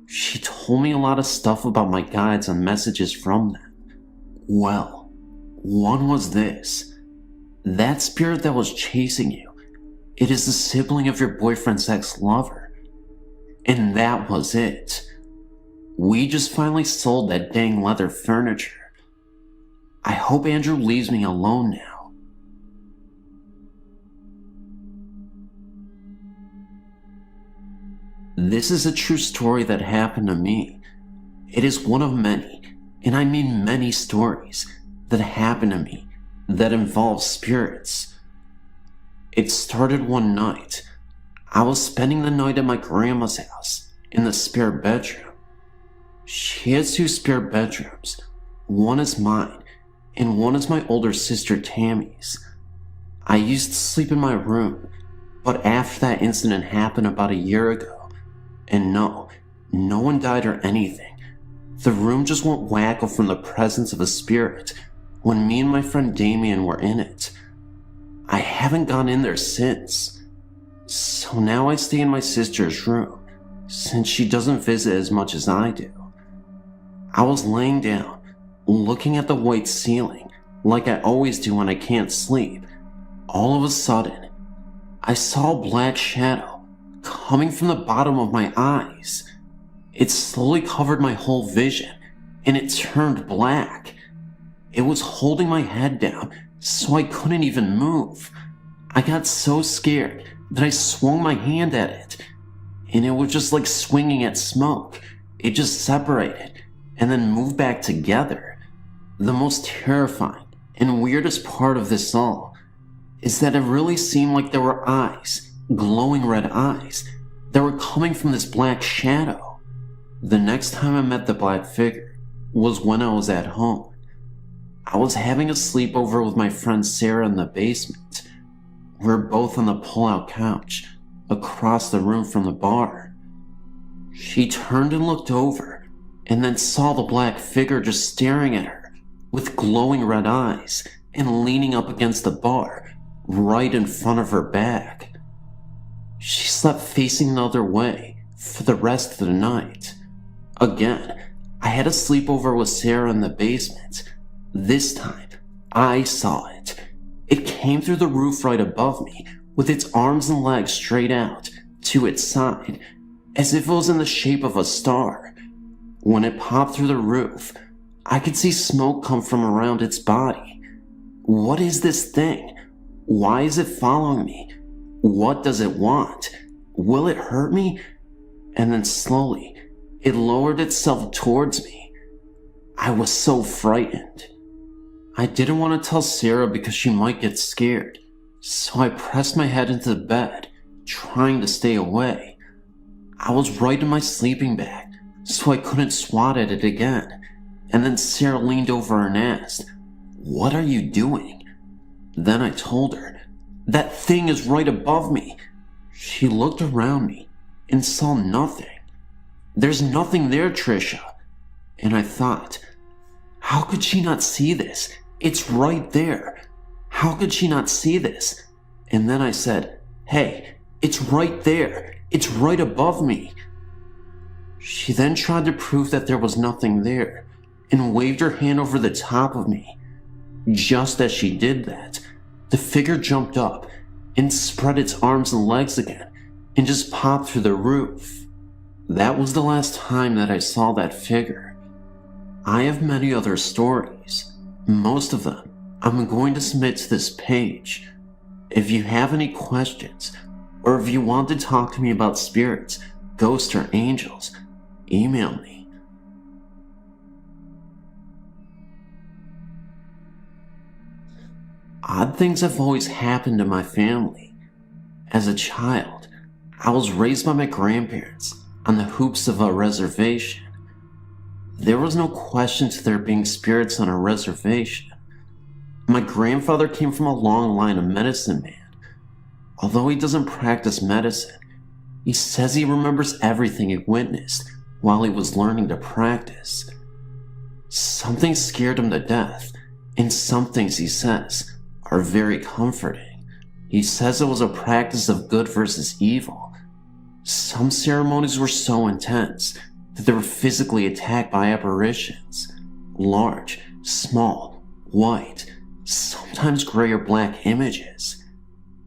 She told me a lot of stuff about my guides and messages from them. Well, one was this. That spirit that was chasing you, it is the sibling of your boyfriend's ex-lover. And that was it. We just finally sold that dang leather furniture. I hope Andrew leaves me alone now. This is a true story that happened to me. It is one of many, and I mean many stories, that happened to me that involve spirits. It started one night. I was spending the night at my grandma's house in the spare bedroom. She has 2 spare bedrooms. One is mine, and one is my older sister Tammy's. I used to sleep in my room, but after that incident happened about a year ago, and no one died or anything. The room just went wacko from the presence of a spirit when me and my friend Damien were in it. I haven't gone in there since. So now I stay in my sister's room, since she doesn't visit as much as I do. I was laying down, looking at the white ceiling, like I always do when I can't sleep. All of a sudden, I saw a black shadow coming from the bottom of my eyes. It slowly covered my whole vision, and it turned black. It was holding my head down, so I couldn't even move. I got so scared that I swung my hand at it and it was just like swinging at smoke. It just separated and then moved back together. The most terrifying and weirdest part of this all is that it really seemed like there were eyes, glowing red eyes, that were coming from this black shadow. The next time I met the black figure was when I was at home. I was having a sleepover with my friend Sarah in the basement. We were both on the pull-out couch across the room from the bar. She turned and looked over and then saw the black figure just staring at her with glowing red eyes and leaning up against the bar right in front of her back. She slept facing the other way for the rest of the night. Again, I had a sleepover with Sarah in the basement. This time, I saw it. It came through the roof right above me, with its arms and legs straight out to its side, as if it was in the shape of a star. When it popped through the roof, I could see smoke come from around its body. What is this thing? Why is it following me? What does it want? Will it hurt me? And then slowly, it lowered itself towards me. I was so frightened. I didn't want to tell Sarah because she might get scared, so I pressed my head into the bed, trying to stay away. I was right in my sleeping bag, so I couldn't swat at it again, and then Sarah leaned over and asked, "What are you doing?" Then I told her, "That thing is right above me." She looked around me and saw nothing. "There's nothing there, Trisha." And I thought, how could she not see this? It's right there. How could she not see this? And then I said, "Hey, it's right there. It's right above me." She then tried to prove that there was nothing there and waved her hand over the top of me. Just as she did that, the figure jumped up and spread its arms and legs again and just popped through the roof. That was the last time that I saw that figure. I have many other stories. Most of them I'm going to submit to this page. If you have any questions, or if you want to talk to me about spirits, ghosts, or angels, email me. Odd things have always happened to my family. As a child, I was raised by my grandparents on the hoops of a reservation. There was no question to there being spirits on a reservation. My grandfather came from a long line of medicine men. Although he doesn't practice medicine, he says he remembers everything he witnessed while he was learning to practice. Something scared him to death, and some things he says are very comforting. He says it was a practice of good versus evil. Some ceremonies were so intense that they were physically attacked by apparitions. Large, small, white, sometimes gray or black images.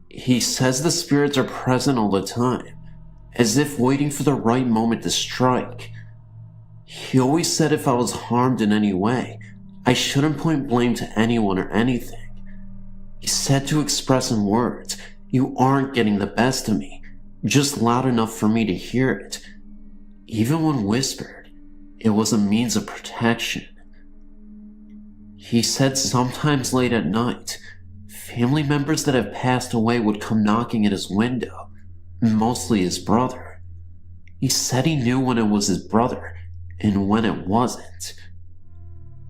He says the spirits are present all the time, as if waiting for the right moment to strike. He always said if I was harmed in any way, I shouldn't point blame to anyone or anything. He said to express in words, "You aren't getting the best of me, just loud enough for me to hear it." Even when whispered, it was a means of protection. He said sometimes late at night, family members that have passed away would come knocking at his window, mostly his brother. He said he knew when it was his brother and when it wasn't.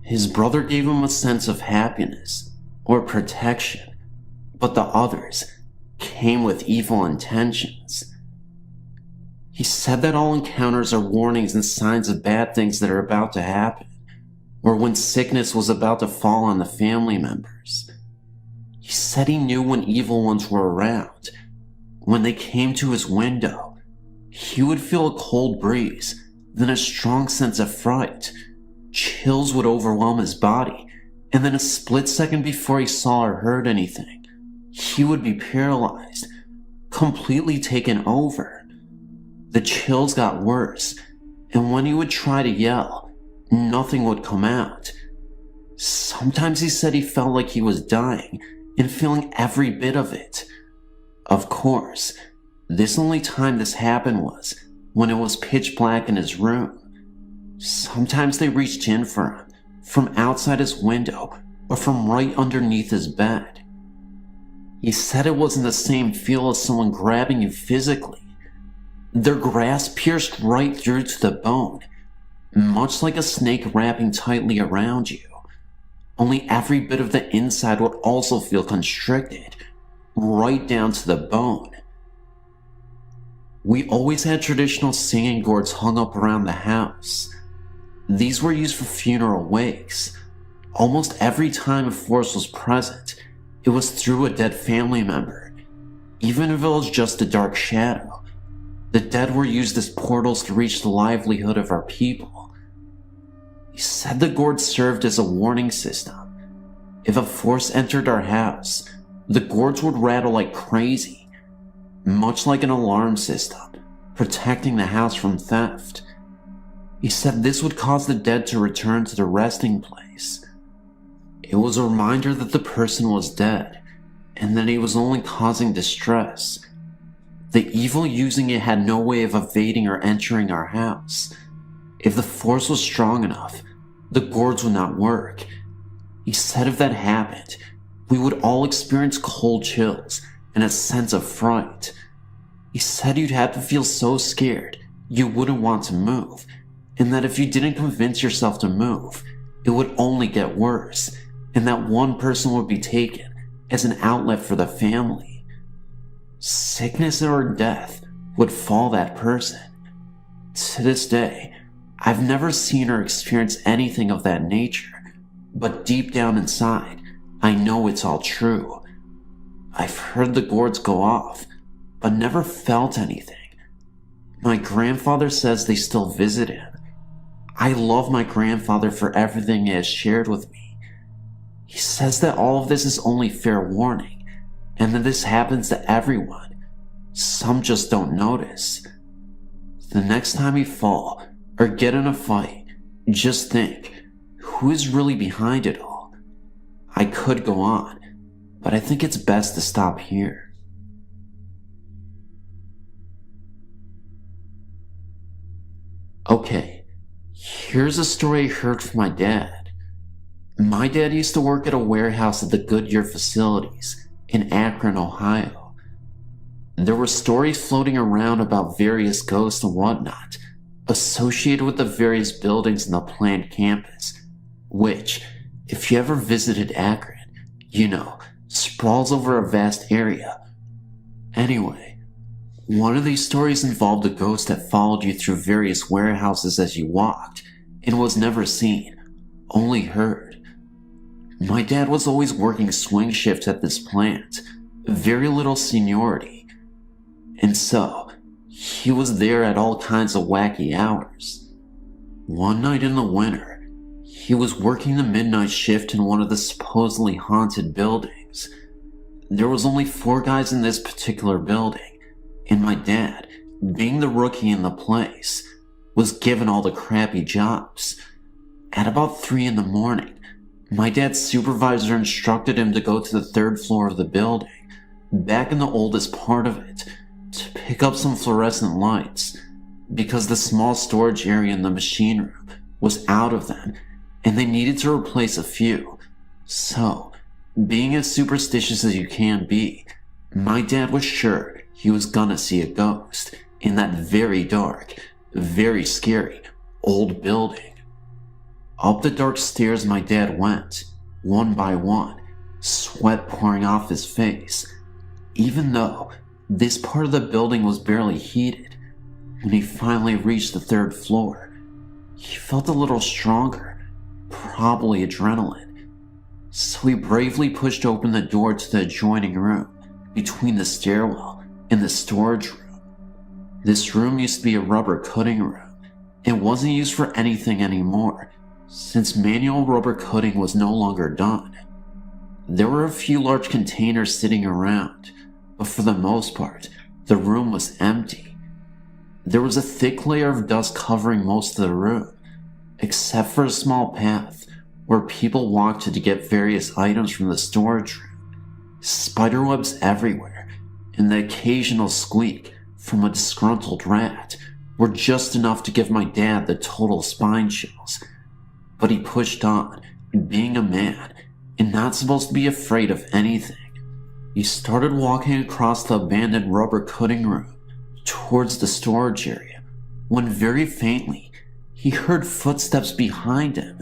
His brother gave him a sense of happiness or protection, but the others came with evil intentions. He said that all encounters are warnings and signs of bad things that are about to happen, or when sickness was about to fall on the family members. He said he knew when evil ones were around. When they came to his window, he would feel a cold breeze, then a strong sense of fright. Chills would overwhelm his body, and then a split second before he saw or heard anything, he would be paralyzed, completely taken over. The chills got worse, and when he would try to yell, nothing would come out. Sometimes he said he felt like he was dying and feeling every bit of it. Of course, This only time this happened was when it was pitch black in his room. Sometimes they reached in for him, from outside his window or from right underneath his bed. He said it wasn't the same feel as someone grabbing you physically. Their grasp pierced right through to the bone, much like a snake wrapping tightly around you. Only every bit of the inside would also feel constricted, right down to the bone. We always had traditional singing gourds hung up around the house. These were used for funeral wakes. Almost every time a force was present, it was through a dead family member. Even if it was just a dark shadow, the dead were used as portals to reach the livelihood of our people. He said the gourd served as a warning system. If a force entered our house, the gourds would rattle like crazy, much like an alarm system, protecting the house from theft. He said this would cause the dead to return to their resting place. It was a reminder that the person was dead, and that he was only causing distress. The evil using it had no way of evading or entering our house. If the force was strong enough, the gourds would not work. He said if that happened, we would all experience cold chills and a sense of fright. He said you'd have to feel so scared you wouldn't want to move, and that if you didn't convince yourself to move, it would only get worse, and that one person would be taken as an outlet for the family. Sickness or death would fall that person. To this day, I've never seen or experienced anything of that nature, but deep down inside, I know it's all true. I've heard the gourds go off, but never felt anything. My grandfather says they still visit him. I love my grandfather for everything he has shared with me. He says that all of this is only fair warning, and that this happens to everyone. Some just don't notice. The next time you fall or get in a fight, just think, who is really behind it all? I could go on, but I think it's best to stop here. Okay, here's a story I heard from my dad. My dad used to work at a warehouse at the Goodyear facilities in Akron, Ohio. There were stories floating around about various ghosts and whatnot associated with the various buildings in the plant campus, which, if you ever visited Akron, you know, sprawls over a vast area. Anyway, one of these stories involved a ghost that followed you through various warehouses as you walked and was never seen, only heard. My dad was always working swing shifts at this plant, very little seniority, and so he was there at all kinds of wacky hours. One night in the winter, he was working the midnight shift in one of the supposedly haunted buildings. There was only 4 guys in this particular building, and my dad, being the rookie in the place, was given all the crappy jobs. At about 3 in the morning, my dad's supervisor instructed him to go to the 3rd floor of the building, back in the oldest part of it, to pick up some fluorescent lights, because the small storage area in the machine room was out of them, and they needed to replace a few. So, being as superstitious as you can be, my dad was sure he was gonna see a ghost in that very dark, very scary old building. Up the dark stairs my dad went, one by one, sweat pouring off his face, even though this part of the building was barely heated. When he finally reached the 3rd floor, he felt a little stronger, probably adrenaline. So he bravely pushed open the door to the adjoining room between the stairwell and the storage room. This room used to be a rubber cutting room. It wasn't used for anything anymore, since manual rubber cutting was no longer done. There were a few large containers sitting around, but for the most part, the room was empty. There was a thick layer of dust covering most of the room, except for a small path where people walked to get various items from the storage room. Spiderwebs everywhere, and the occasional squeak from a disgruntled rat were just enough to give my dad the total spine chills. But he pushed on, being a man, and not supposed to be afraid of anything. He started walking across the abandoned rubber cutting room towards the storage area, when very faintly he heard footsteps behind him.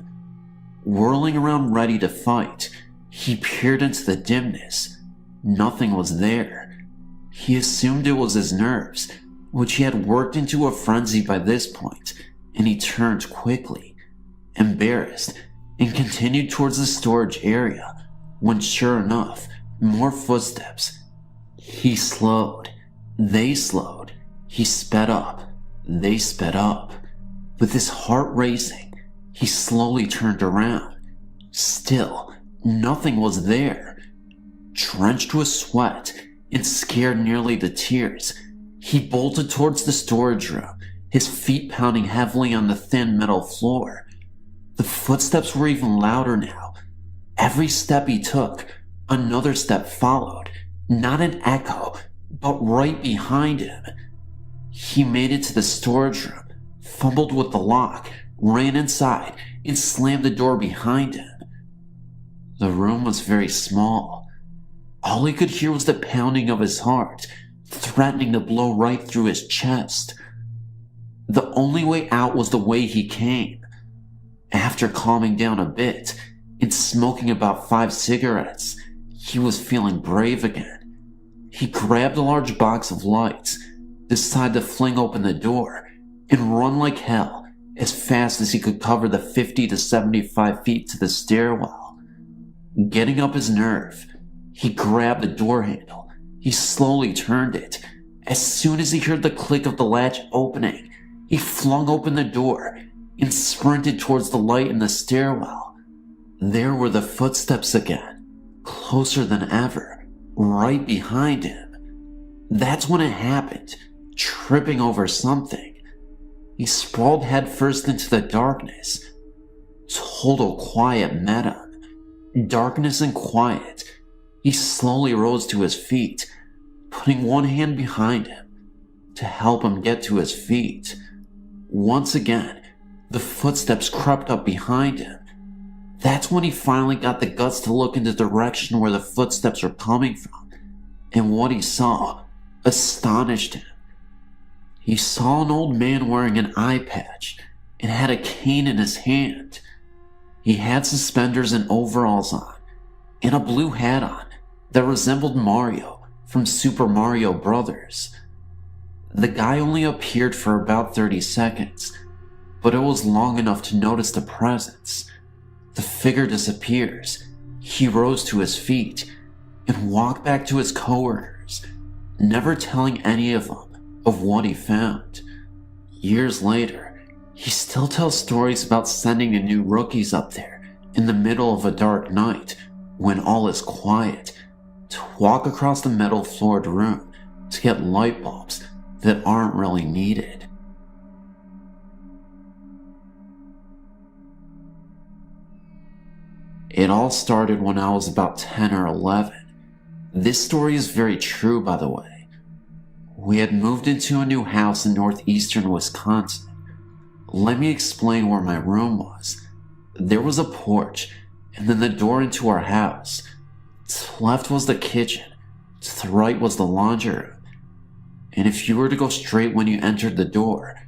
Whirling around ready to fight, he peered into the dimness. Nothing was there. He assumed it was his nerves, which he had worked into a frenzy by this point, and he turned quickly, embarrassed, and continued towards the storage area, when sure enough, more footsteps. He slowed. They slowed. He sped up. They sped up. With his heart racing, he slowly turned around. Still, nothing was there. Drenched with sweat and scared nearly to tears, he bolted towards the storage room, his feet pounding heavily on the thin metal floor. The footsteps were even louder now. Every step he took, another step followed, not an echo, but right behind him. He made it to the storage room, fumbled with the lock, ran inside, and slammed the door behind him. The room was very small. All he could hear was the pounding of his heart, threatening to blow right through his chest. The only way out was the way he came. After calming down a bit and smoking about 5 cigarettes, he was feeling brave again. He grabbed a large box of lights, decided to fling open the door, and run like hell as fast as he could cover the 50 to 75 feet to the stairwell. Getting up his nerve, he grabbed the door handle. He slowly turned it. As soon as he heard the click of the latch opening, he flung open the door and sprinted towards the light in the stairwell. There were the footsteps again, closer than ever, right behind him. That's when it happened, tripping over something. He sprawled headfirst into the darkness. Total quiet met him. Darkness and quiet. He slowly rose to his feet, putting one hand behind him to help him get to his feet. Once again, the footsteps crept up behind him. That's when he finally got the guts to look in the direction where the footsteps were coming from, and what he saw astonished him. He saw an old man wearing an eye patch and had a cane in his hand. He had suspenders and overalls on, and a blue hat on that resembled Mario from Super Mario Bros. The guy only appeared for about 30 seconds, but it was long enough to notice the presence. The figure disappears. He rose to his feet and walked back to his coworkers, never telling any of them of what he found. Years later, he still tells stories about sending the new rookies up there in the middle of a dark night when all is quiet to walk across the metal floored room to get light bulbs that aren't really needed. It all started when I was about 10 or 11. This story is very true, by the way. We had moved into a new house in northeastern Wisconsin. Let me explain where my room was. There was a porch, and then the door into our house. To the left was the kitchen, to the right was the laundry room. And if you were to go straight when you entered the door,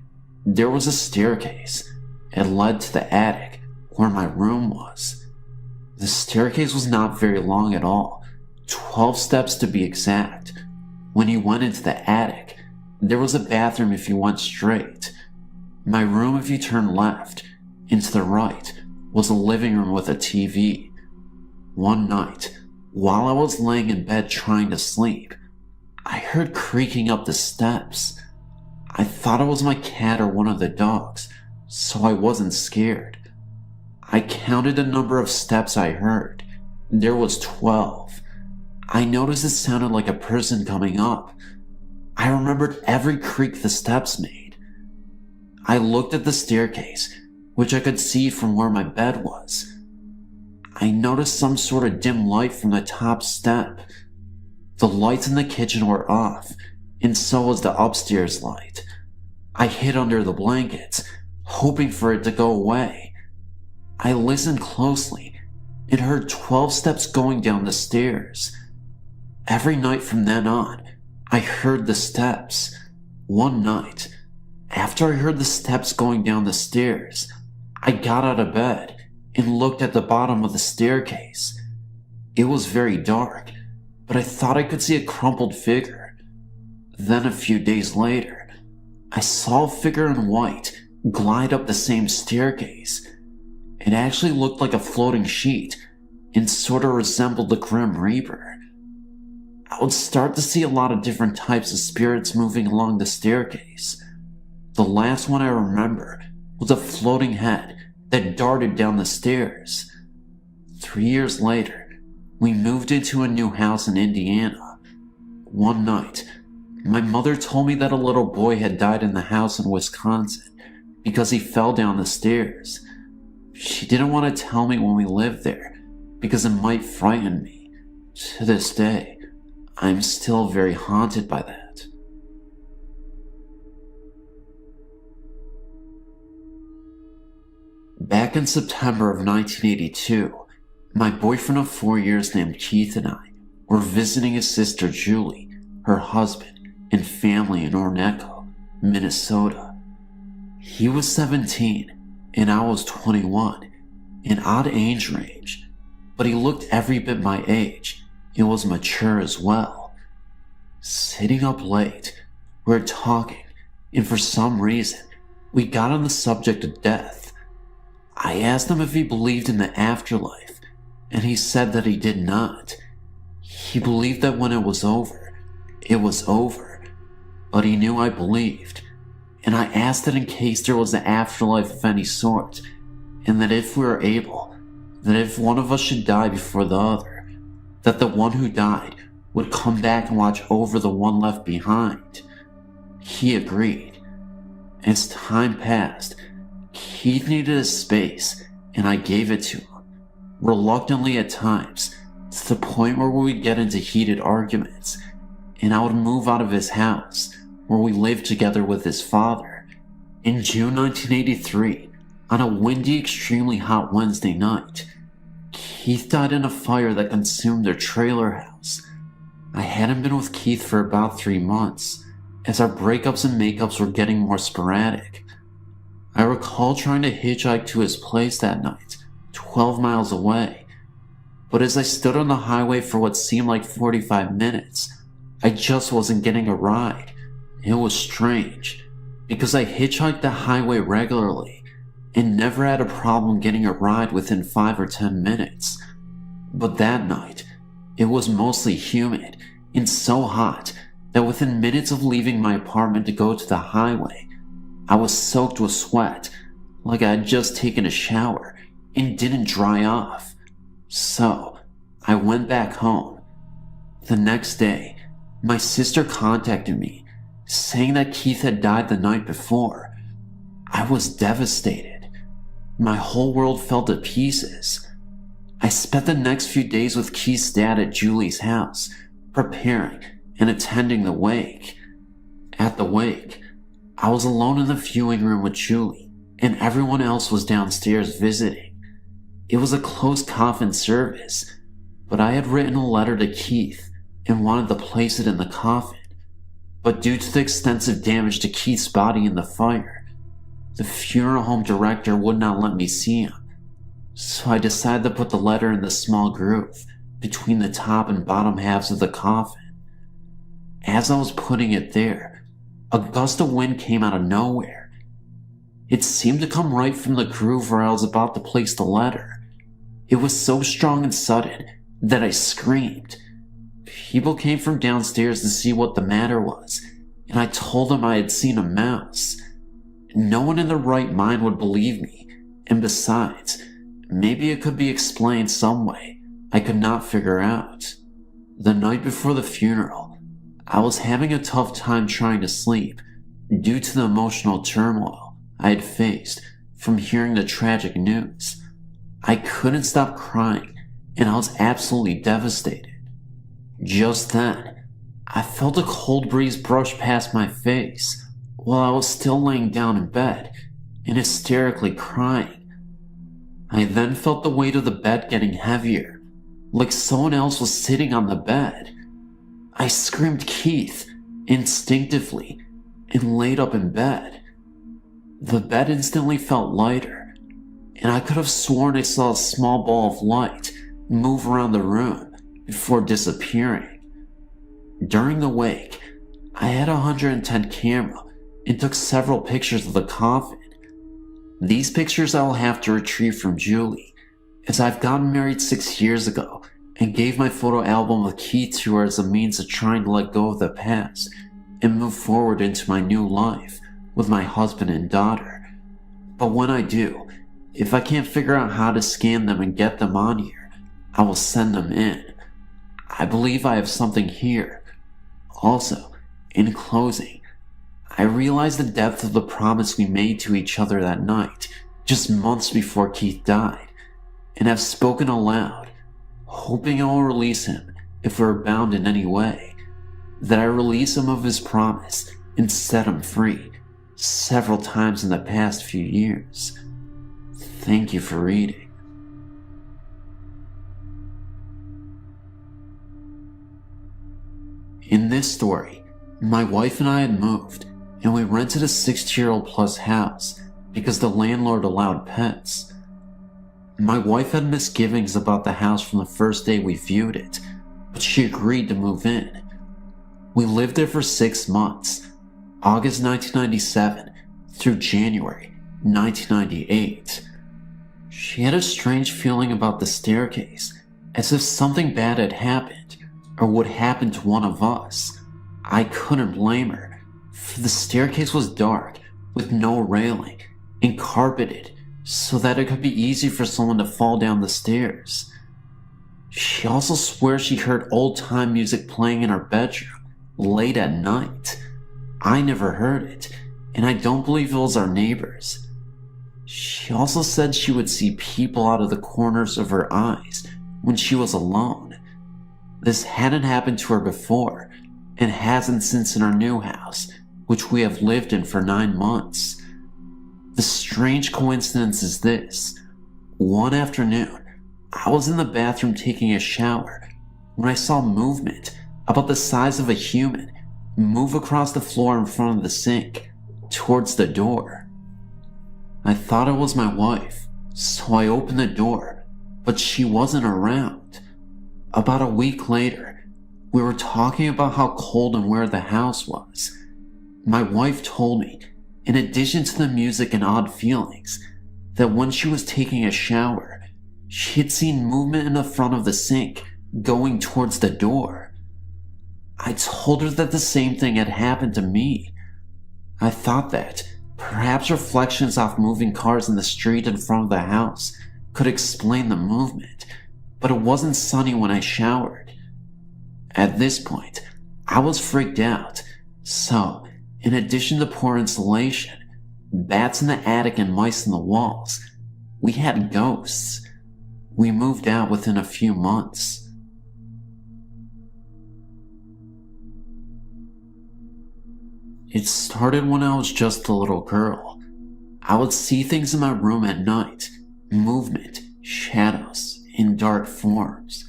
there was a staircase. It led to the attic, where my room was. The staircase was not very long at all, 12 steps to be exact. When you went into the attic, there was a bathroom if you went straight. My room if you turned left, and to the right was a living room with a TV. One night, while I was laying in bed trying to sleep, I heard creaking up the steps. I thought it was my cat or one of the dogs, so I wasn't scared. I counted the number of steps I heard. There was 12. I noticed it sounded like a person coming up. I remembered every creak the steps made. I looked at the staircase, which I could see from where my bed was. I noticed some sort of dim light from the top step. The lights in the kitchen were off, and so was the upstairs light. I hid under the blankets, hoping for it to go away. I listened closely and heard 12 steps going down the stairs. Every night from then on, I heard the steps. One night, after I heard the steps going down the stairs, I got out of bed and looked at the bottom of the staircase. It was very dark, but I thought I could see a crumpled figure. Then a few days later, I saw a figure in white glide up the same staircase. It actually looked like a floating sheet and sort of resembled the Grim Reaper. I would start to see a lot of different types of spirits moving along the staircase. The last one I remember was a floating head that darted down the stairs. 3 years later, we moved into a new house in Indiana. One night, my mother told me that a little boy had died in the house in Wisconsin because he fell down the stairs. She didn't want to tell me when we lived there because it might frighten me. To this day, I'm still very haunted by that. Back in September of 1982, my boyfriend of 4 years named Keith and I were visiting his sister Julie, her husband, and family in Orneco, Minnesota. He was 17 and I was 21, an odd age range, but he looked every bit my age and was mature as well. Sitting up late, we were talking, and for some reason, we got on the subject of death. I asked him if he believed in the afterlife, and he said that he did not. He believed that when it was over, but he knew I believed, and I asked that in case there was an afterlife of any sort, and that if we were able, that if one of us should die before the other, that the one who died would come back and watch over the one left behind. He agreed. As time passed, Keith needed a space, and I gave it to him, reluctantly at times, to the point where we would get into heated arguments, and I would move out of his house, where we lived together with his father. In June 1983, on a windy, extremely hot Wednesday night, Keith died in a fire that consumed their trailer house. I hadn't been with Keith for about 3 months, as our breakups and makeups were getting more sporadic. I recall trying to hitchhike to his place that night, 12 miles away, but as I stood on the highway for what seemed like 45 minutes, I just wasn't getting a ride. It was strange, because I hitchhiked the highway regularly and never had a problem getting a ride within 5 or 10 minutes. But that night, it was mostly humid and so hot that within minutes of leaving my apartment to go to the highway, I was soaked with sweat, like I had just taken a shower and didn't dry off. So, I went back home. The next day, my sister contacted me, saying that Keith had died the night before. I was devastated. My whole world fell to pieces. I spent the next few days with Keith's dad at Julie's house, preparing and attending the wake. At the wake, I was alone in the viewing room with Julie, and everyone else was downstairs visiting. It was a closed coffin service, but I had written a letter to Keith and wanted to place it in the coffin. But due to the extensive damage to Keith's body in the fire, the funeral home director would not let me see him. So I decided to put the letter in the small groove between the top and bottom halves of the coffin. As I was putting it there, a gust of wind came out of nowhere. It seemed to come right from the groove where I was about to place the letter. It was so strong and sudden that I screamed. People came from downstairs to see what the matter was, and I told them I had seen a mouse. No one in their right mind would believe me, and besides, maybe it could be explained some way I could not figure out. The night before the funeral, I was having a tough time trying to sleep due to the emotional turmoil I had faced from hearing the tragic news. I couldn't stop crying, and I was absolutely devastated. Just then, I felt a cold breeze brush past my face while I was still laying down in bed and hysterically crying. I then felt the weight of the bed getting heavier, like someone else was sitting on the bed. I screamed Keith instinctively and laid up in bed. The bed instantly felt lighter, and I could have sworn I saw a small ball of light move around the room before disappearing. During the wake, I had a 110 camera and took several pictures of the coffin. These pictures I will have to retrieve from Julie, as I've gotten married 6 years ago and gave my photo album a key to her as a means of trying to let go of the past and move forward into my new life with my husband and daughter. But when I do, if I can't figure out how to scan them and get them on here, I will send them in. I believe I have something here. Also, in closing, I realize the depth of the promise we made to each other that night, just months before Keith died, and have spoken aloud, hoping I will release him if we're bound in any way, that I release him of his promise and set him free several times in the past few years. Thank you for reading. In this story, my wife and I had moved, and we rented a 60-year-old plus house because the landlord allowed pets. My wife had misgivings about the house from the first day we viewed it, but she agreed to move in. We lived there for 6 months, August 1997 through January 1998. She had a strange feeling about the staircase, as if something bad had happened or would happen to one of us. I couldn't blame her, for the staircase was dark with no railing and carpeted so that it could be easy for someone to fall down the stairs. She also swears she heard old-time music playing in her bedroom late at night. I never heard it, and I don't believe it was our neighbors. She also said she would see people out of the corners of her eyes when she was alone. This hadn't happened to her before, and hasn't since in our new house, which we have lived in for 9 months. The strange coincidence is this. One afternoon, I was in the bathroom taking a shower when I saw movement about the size of a human move across the floor in front of the sink towards the door. I thought it was my wife, so I opened the door, but she wasn't around. About a week later, we were talking about how cold and where the house was. My wife told me, in addition to the music and odd feelings, that when she was taking a shower, she had seen movement in the front of the sink going towards the door. I told her that the same thing had happened to me. I thought that perhaps reflections off moving cars in the street in front of the house could explain the movement, but it wasn't sunny when I showered. At this point, I was freaked out, so in addition to poor insulation, bats in the attic and mice in the walls, we had ghosts. We moved out within a few months. It started when I was just a little girl. I would see things in my room at night, movement, shadows, and dark forms.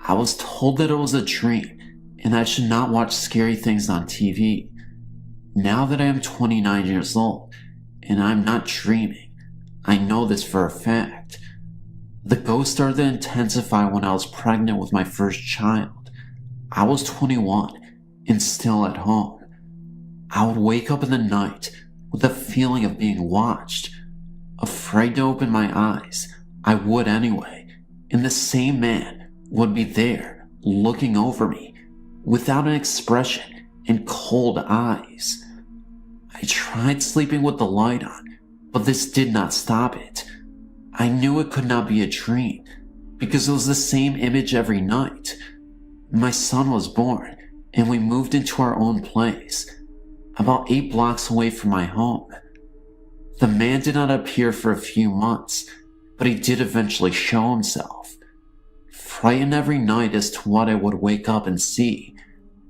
I was told that it was a dream and I should not watch scary things on TV. Now that I am 29 years old and I'm not dreaming, I know this for a fact. The ghosts started to intensify when I was pregnant with my first child. I was 21 and still at home. I would wake up in the night with a feeling of being watched. Afraid to open my eyes, I would anyway, and the same man would be there, looking over me, without an expression and cold eyes. I tried sleeping with the light on, but this did not stop it. I knew it could not be a dream, because it was the same image every night. My son was born, and we moved into our own place, about 8 blocks away from my home. The man did not appear for a few months, but he did eventually show himself. Frightened every night as to what I would wake up and see,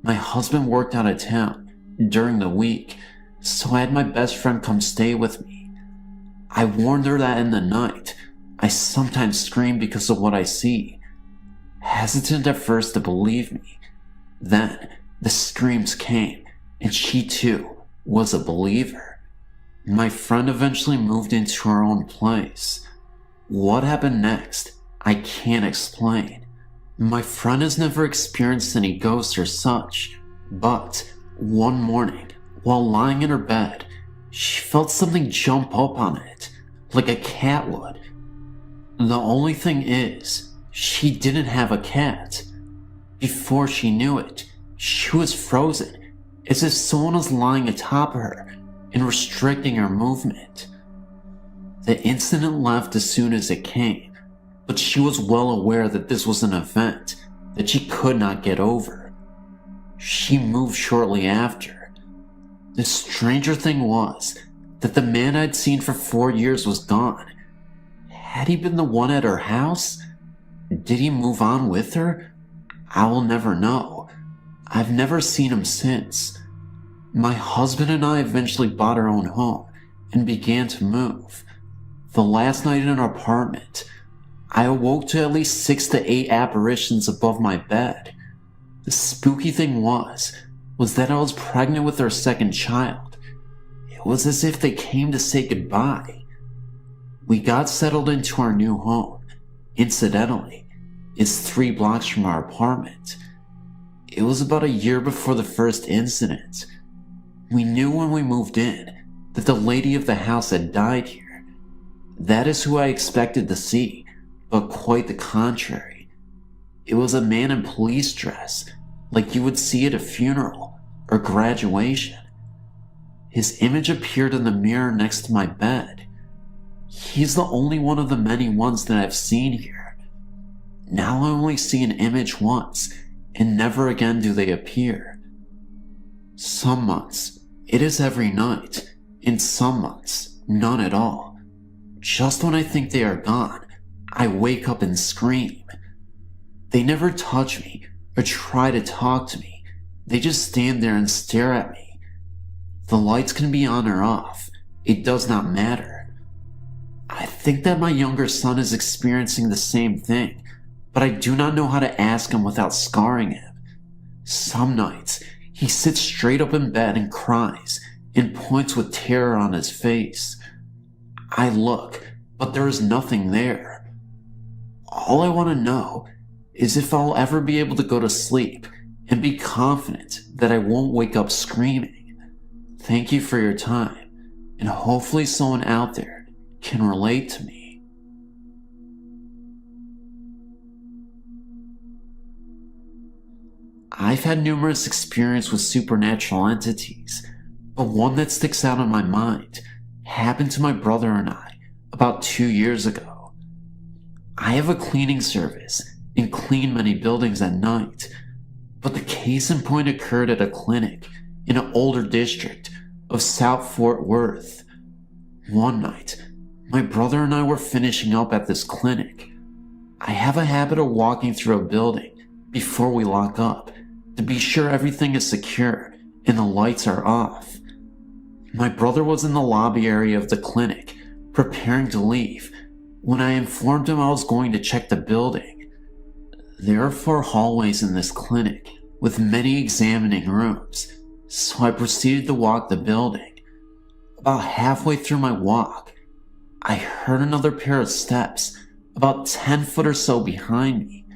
My husband worked out of town during the week, so I had my best friend come stay with me. I warned her that in the night, I sometimes scream because of what I see. Hesitant at first to believe me. Then, the screams came, and she too was a believer. My friend eventually moved into her own place. What happened next, I can't explain. My friend has never experienced any ghosts or such, but one morning, while lying in her bed, she felt something jump up on it, like a cat would. The only thing is, she didn't have a cat. Before she knew it, she was frozen, as if someone was lying atop of her and restricting her movement. The incident left as soon as it came, but she was well aware that this was an event that she could not get over. She moved shortly after. The stranger thing was that the man I'd seen for 4 years was gone. Had he been the one at her house? Did he move on with her? I will never know. I've never seen him since. My husband and I eventually bought our own home and began to move. The last night in our apartment, I awoke to at least 6 to 8 apparitions above my bed. The spooky thing was that I was pregnant with our second child. It was as if they came to say goodbye. We got settled into our new home. Incidentally, it's 3 blocks from our apartment. It was about a year before the first incident. We knew when we moved in that the lady of the house had died here. That is who I expected to see, but quite the contrary. It was a man in police dress, like you would see at a funeral or graduation. His image appeared in the mirror next to my bed. He's the only one of the many ones that I've seen here. Now I only see an image once, and never again do they appear. Some months, it is every night. In some months, none at all. Just when I think they are gone, I wake up and scream. They never touch me or try to talk to me. They just stand there and stare at me. The lights can be on or off. It does not matter. I think that my younger son is experiencing the same thing, but I do not know how to ask him without scarring him. Some nights, he sits straight up in bed and cries and points with terror on his face. I look, but there is nothing there. All I want to know is if I'll ever be able to go to sleep and be confident that I won't wake up screaming. Thank you for your time, and hopefully someone out there can relate to me. I've had numerous experiences with supernatural entities, but one that sticks out in my mind happened to my brother and I about 2 years ago. I have a cleaning service and clean many buildings at night, but the case in point occurred at a clinic in an older district of South Fort Worth. One night, my brother and I were finishing up at this clinic. I have a habit of walking through a building before we lock up to be sure everything is secure and the lights are off. My brother was in the lobby area of the clinic, preparing to leave, when I informed him I was going to check the building. There are 4 hallways in this clinic, with many examining rooms, so I proceeded to walk the building. About halfway through my walk, I heard another pair of steps, about 10 foot or so behind me.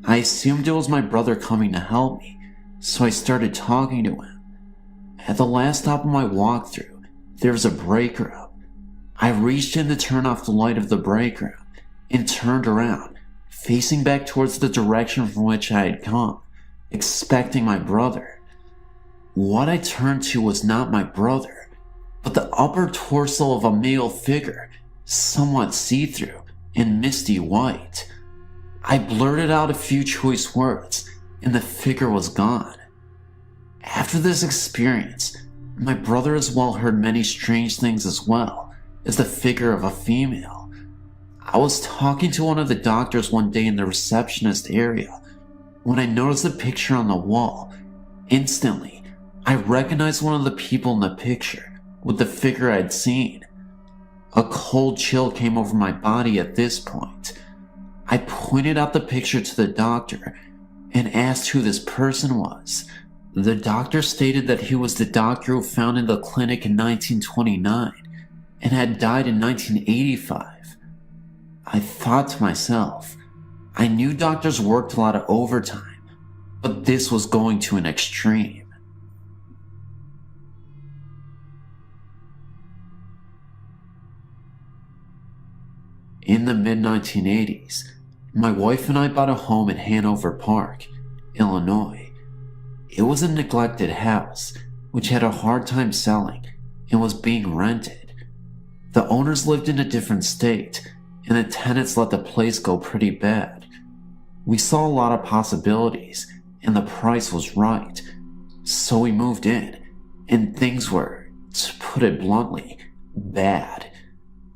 I assumed it was my brother coming to help me, so I started talking to him. At the last stop of my walkthrough, there was a break room. I reached in to turn off the light of the break room and turned around, facing back towards the direction from which I had come, expecting my brother. What I turned to was not my brother, but the upper torso of a male figure, somewhat see-through and misty white. I blurted out a few choice words, and the figure was gone. After this experience, my brother as well heard many strange things as well as the figure of a female. I was talking to one of the doctors one day in the receptionist area when I noticed a picture on the wall Instantly, I recognized one of the people in the picture with the figure I'd seen. A cold chill came over my body at this point. I pointed out the picture to the doctor and asked who this person was. The doctor stated that he was the doctor who founded the clinic in 1929 and had died in 1985. I thought to myself, I knew doctors worked a lot of overtime, but this was going to an extreme. In the mid-1980s, my wife and I bought a home in Hanover Park, Illinois. It was a neglected house, which had a hard time selling and was being rented. The owners lived in a different state, and the tenants let the place go pretty bad. We saw a lot of possibilities, and the price was right. So we moved in, and things were, to put it bluntly, bad.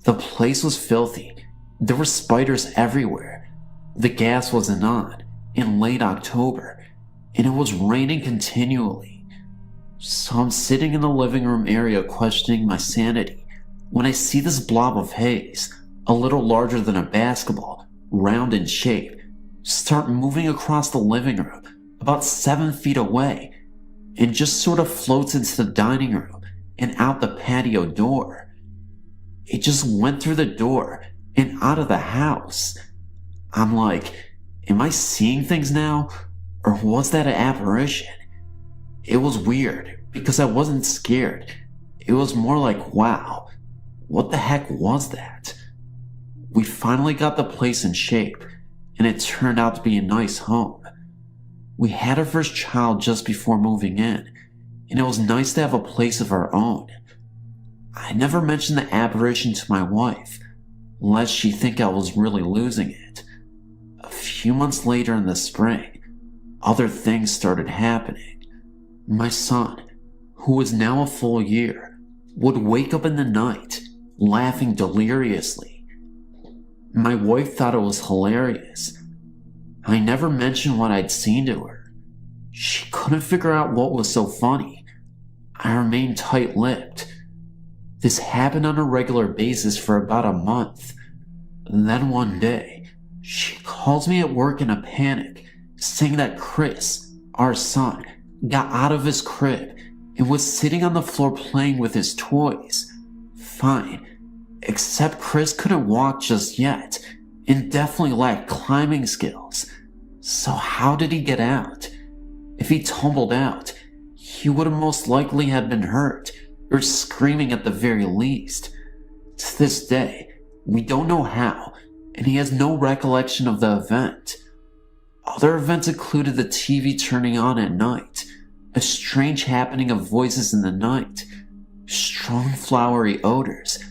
The place was filthy. There were spiders everywhere. The gas wasn't on in late October, and it was raining continually. So I'm sitting in the living room area questioning my sanity when I see this blob of haze, a little larger than a basketball, round in shape, start moving across the living room about 7 feet away and just sort of floats into the dining room and out the patio door. It just went through the door and out of the house. I'm like, am I seeing things now? Or was that an apparition? It was weird because I wasn't scared. It was more like, wow, what the heck was that? We finally got the place in shape, and it turned out to be a nice home. We had our first child just before moving in, and it was nice to have a place of our own. I never mentioned the apparition to my wife, lest she think I was really losing it. A few months later in the spring, other things started happening. My son, who was now a full year, would wake up in the night, laughing deliriously. My wife thought it was hilarious. I never mentioned what I'd seen to her. She couldn't figure out what was so funny. I remained tight-lipped. This happened on a regular basis for about a month. And then one day, she calls me at work in a panic, saying that Chris, our son, got out of his crib and was sitting on the floor playing with his toys. Fine, except Chris couldn't walk just yet and definitely lacked climbing skills. So how did he get out? If he tumbled out, he would have most likely have been hurt or screaming at the very least. To this day, we don't know how, and he has no recollection of the event. Other events included the TV turning on at night, a strange happening of voices in the night, strong flowery odors,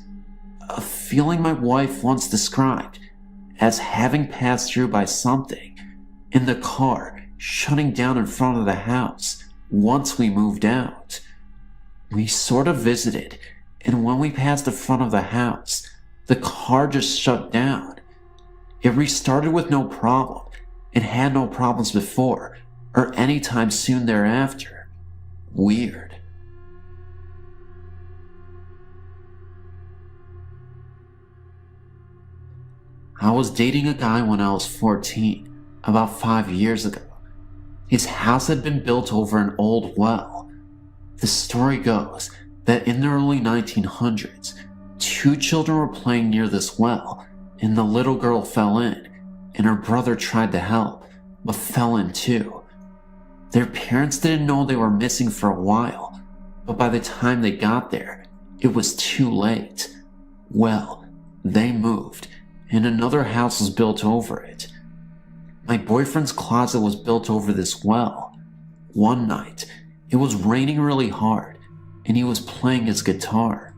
a feeling my wife once described as having passed through by something, and the car shutting down in front of the house once we moved out. We sort of visited, and when we passed the front of the house, the car just shut down. It restarted with no problem, and had no problems before, or any time soon thereafter. Weird. I was dating a guy when I was 14, about 5 years ago. His house had been built over an old well. The story goes that in the early 1900s, 2 children were playing near this well, and the little girl fell in, and her brother tried to help, but fell in too. Their parents didn't know they were missing for a while, but by the time they got there, it was too late. Well, they moved, and another house was built over it. My boyfriend's closet was built over this well. One night, it was raining really hard, and he was playing his guitar.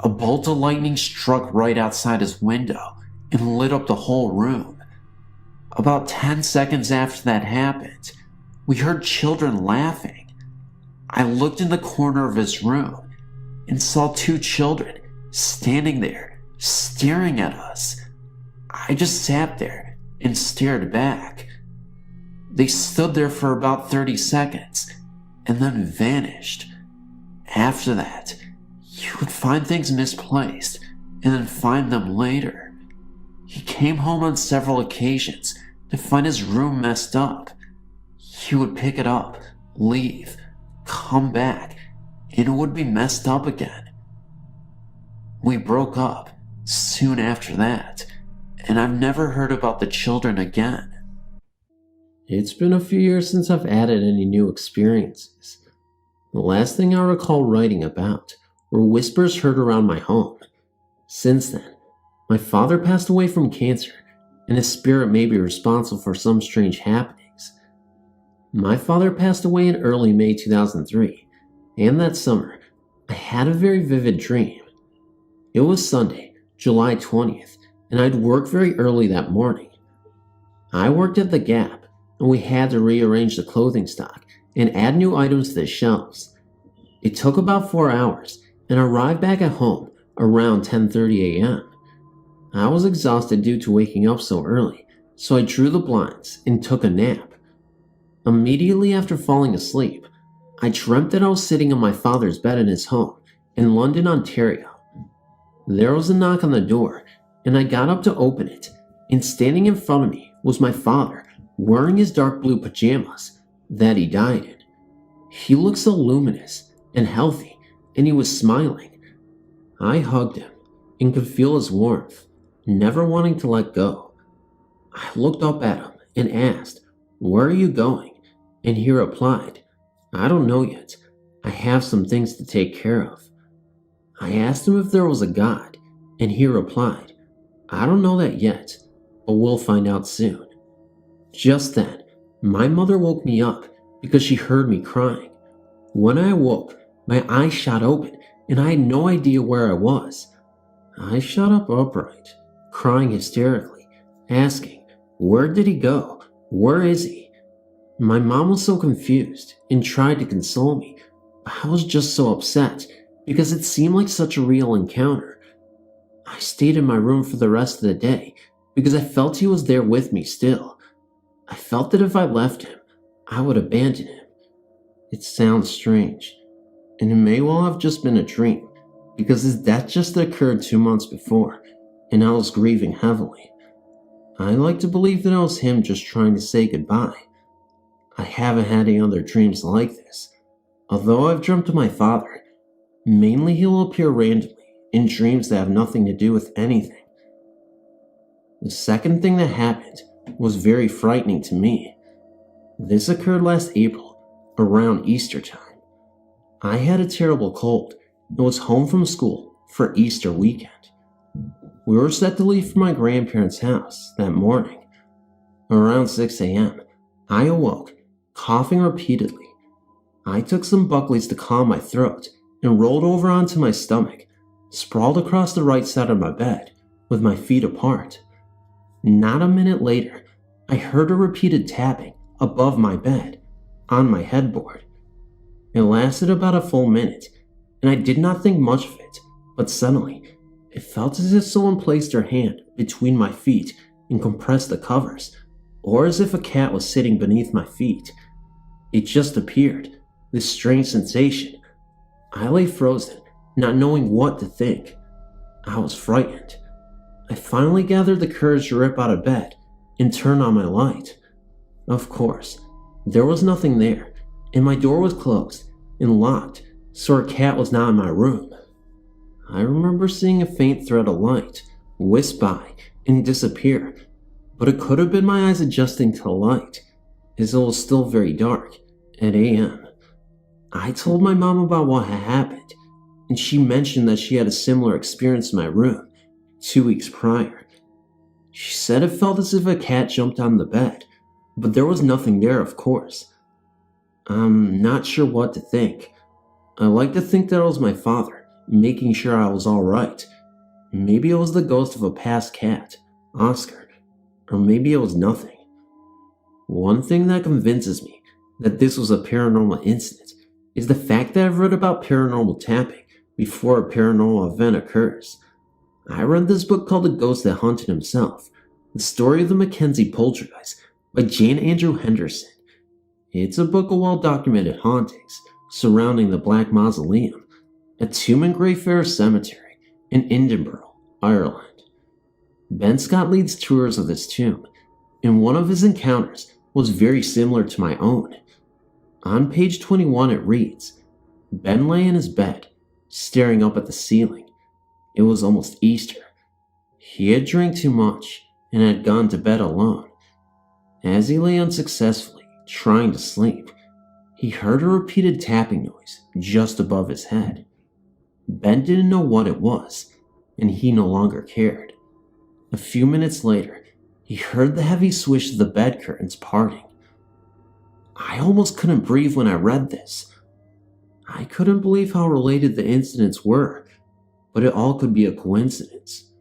A bolt of lightning struck right outside his window and lit up the whole room. About 10 seconds after that happened, we heard children laughing. I looked in the corner of his room and saw 2 children standing there, staring at us. I just sat there and stared back. They stood there for about 30 seconds and then vanished. After that, you would find things misplaced and then find them later. He came home on several occasions to find his room messed up. He would pick it up, leave, come back, and it would be messed up again. We broke up soon after that, and I've never heard about the children again. It's been a few years since I've added any new experiences. The last thing I recall writing about were whispers heard around my home. Since then, my father passed away from cancer, and his spirit may be responsible for some strange happenings. My father passed away in early May 2003, and that summer, I had a very vivid dream. It was Sunday, July 20th, and I'd worked very early that morning. I worked at the Gap, and we had to rearrange the clothing stock and add new items to the shelves. It took about 4 hours, and I arrived back at home around 10:30 a.m. I was exhausted due to waking up so early, so I drew the blinds and took a nap. Immediately after falling asleep, I dreamt that I was sitting on my father's bed in his home in London, Ontario. There was a knock on the door, and I got up to open it, and standing in front of me was my father, wearing his dark blue pajamas that he died in. He looked so luminous and healthy, and he was smiling. I hugged him and could feel his warmth, never wanting to let go. I looked up at him and asked, "Where are you going?" And he replied, "I don't know yet. I have some things to take care of." I asked him if there was a God, and he replied, "I don't know that yet, but we'll find out soon." Just then, my mother woke me up because she heard me crying. When I awoke, my eyes shot open, and I had no idea where I was. I shot up upright, crying hysterically, asking, "Where did he go? Where is he?" My mom was so confused and tried to console me, but I was just so upset because it seemed like such a real encounter. I stayed in my room for the rest of the day because I felt he was there with me still. I felt that if I left him, I would abandon him. It sounds strange, and it may well have just been a dream because his death just occurred 2 months before, and I was grieving heavily. I like to believe that it was him just trying to say goodbye. I haven't had any other dreams like this, although I've dreamt of my father. Mainly he'll appear randomly in dreams that have nothing to do with anything. The second thing that happened was very frightening to me. This occurred last April, around Easter time. I had a terrible cold and was home from school for Easter weekend. We were set to leave for my grandparents' house that morning. Around 6 a.m., I awoke, coughing repeatedly. I took some Buckleys to calm my throat and rolled over onto my stomach, sprawled across the right side of my bed with my feet apart. Not a minute later, I heard a repeated tapping above my bed, on my headboard. It lasted about a full minute, and I did not think much of it, but suddenly, it felt as if someone placed their hand between my feet and compressed the covers, or as if a cat was sitting beneath my feet. It just appeared, this strange sensation. I lay frozen, not knowing what to think. I was frightened. I finally gathered the courage to rip out of bed and turn on my light. Of course, there was nothing there, and my door was closed and locked, so our cat was not in my room. I remember seeing a faint thread of light wisp by and disappear, but it could have been my eyes adjusting to the light, as it was still very dark at a.m. I told my mom about what had happened, and she mentioned that she had a similar experience in my room 2 weeks prior. She said it felt as if a cat jumped on the bed, but there was nothing there, of course. I'm not sure what to think. I like to think that it was my father, making sure I was alright. Maybe it was the ghost of a past cat, Oscar, or maybe it was nothing. One thing that convinces me that this was a paranormal incident is the fact that I've read about paranormal tapping before a paranormal event occurs. I read this book called The Ghost That Hunted Himself, the story of the Mackenzie poltergeist, by Jan Andrew Henderson. It's a book of well-documented hauntings surrounding the Black Mausoleum, a tomb in Greyfriars Cemetery in Edinburgh, Ireland. Ben Scott leads tours of this tomb, and one of his encounters was very similar to my own. On page 21 it reads, Ben lay in his bed, staring up at the ceiling. It was almost Easter. He had drank too much and had gone to bed alone. As he lay unsuccessfully, trying to sleep, he heard a repeated tapping noise just above his head. Ben didn't know what it was, and he no longer cared. A few minutes later, he heard the heavy swish of the bed curtains parting. I almost couldn't breathe when I read this. I couldn't believe how related the incidents were, but it all could be a coincidence.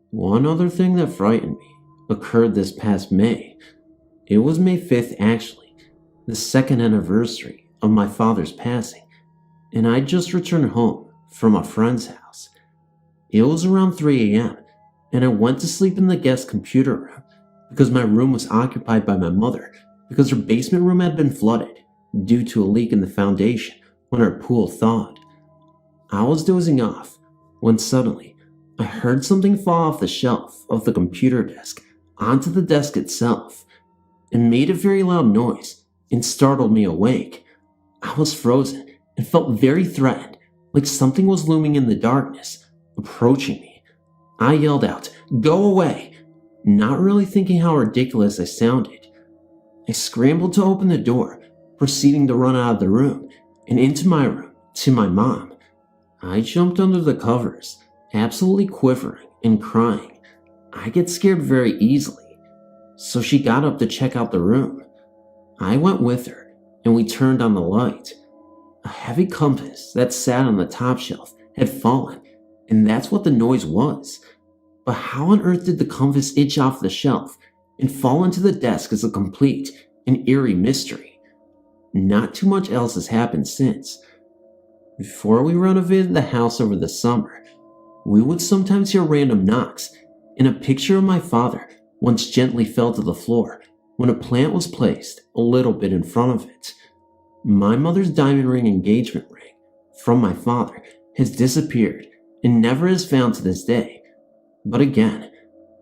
One other thing that frightened me occurred this past May. It was May 5th actually, the second anniversary of my father's passing, and I'd just returned home from a friend's house. It was around 3 a.m., and I went to sleep in the guest computer room because my room was occupied by my mother because her basement room had been flooded due to a leak in the foundation when her pool thawed. I was dozing off when suddenly I heard something fall off the shelf of the computer desk onto the desk itself. It made a very loud noise and startled me awake. I was frozen and felt very threatened, like something was looming in the darkness, approaching me. I yelled out, "Go away!" not really thinking how ridiculous I sounded. I scrambled to open the door, proceeding to run out of the room and into my room to my mom. I jumped under the covers, absolutely quivering and crying. I get scared very easily, so she got up to check out the room. I went with her, and we turned on the light. A heavy compass that sat on the top shelf had fallen, and that's what the noise was. But how on earth did the compass itch off the shelf and fall into the desk is a complete and eerie mystery. Not too much else has happened since. Before we renovated the house over the summer, we would sometimes hear random knocks, and a picture of my father once gently fell to the floor when a plant was placed a little bit in front of it. My mother's diamond ring engagement ring from my father has disappeared and never is found to this day. But again,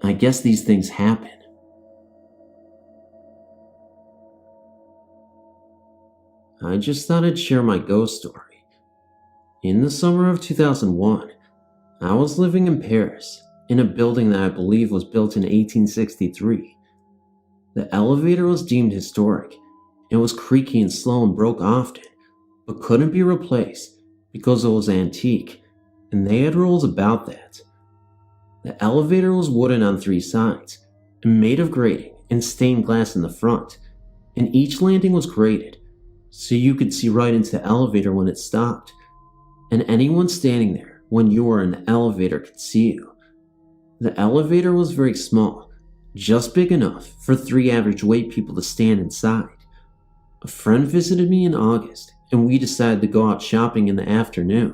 I guess these things happen. I just thought I'd share my ghost story. In the summer of 2001, I was living in Paris, in a building that I believe was built in 1863. The elevator was deemed historic. It was creaky and slow and broke often, but couldn't be replaced because it was antique, and they had rules about that. The elevator was wooden on 3 sides, and made of grating and stained glass in the front, and each landing was grated, so you could see right into the elevator when it stopped, and anyone standing there when you were in the elevator could see you. The elevator was very small, just big enough for 3 average weight people to stand inside. A friend visited me in August, and we decided to go out shopping in the afternoon.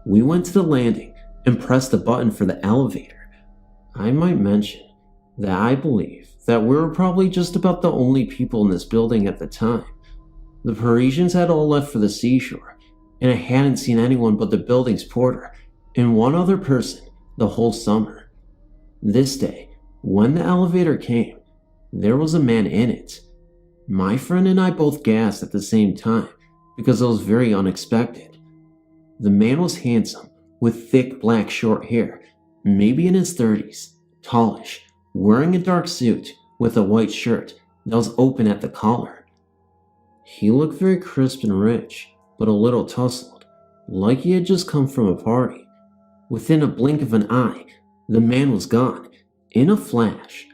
We went to the landing and pressed the button for the elevator. I might mention that I believe that we were probably just about the only people in this building at the time. The Parisians had all left for the seashore, and I hadn't seen anyone but the building's porter and one other person the whole summer. This day, when the elevator came, there was a man in it. My friend and I both gasped at the same time because it was very unexpected. The man was handsome, with thick black short hair, maybe in his 30s, tallish, wearing a dark suit with a white shirt that was open at the collar. He looked very crisp and rich, but a little tousled, like he had just come from a party. Within a blink of an eye, the man was gone, in a flash.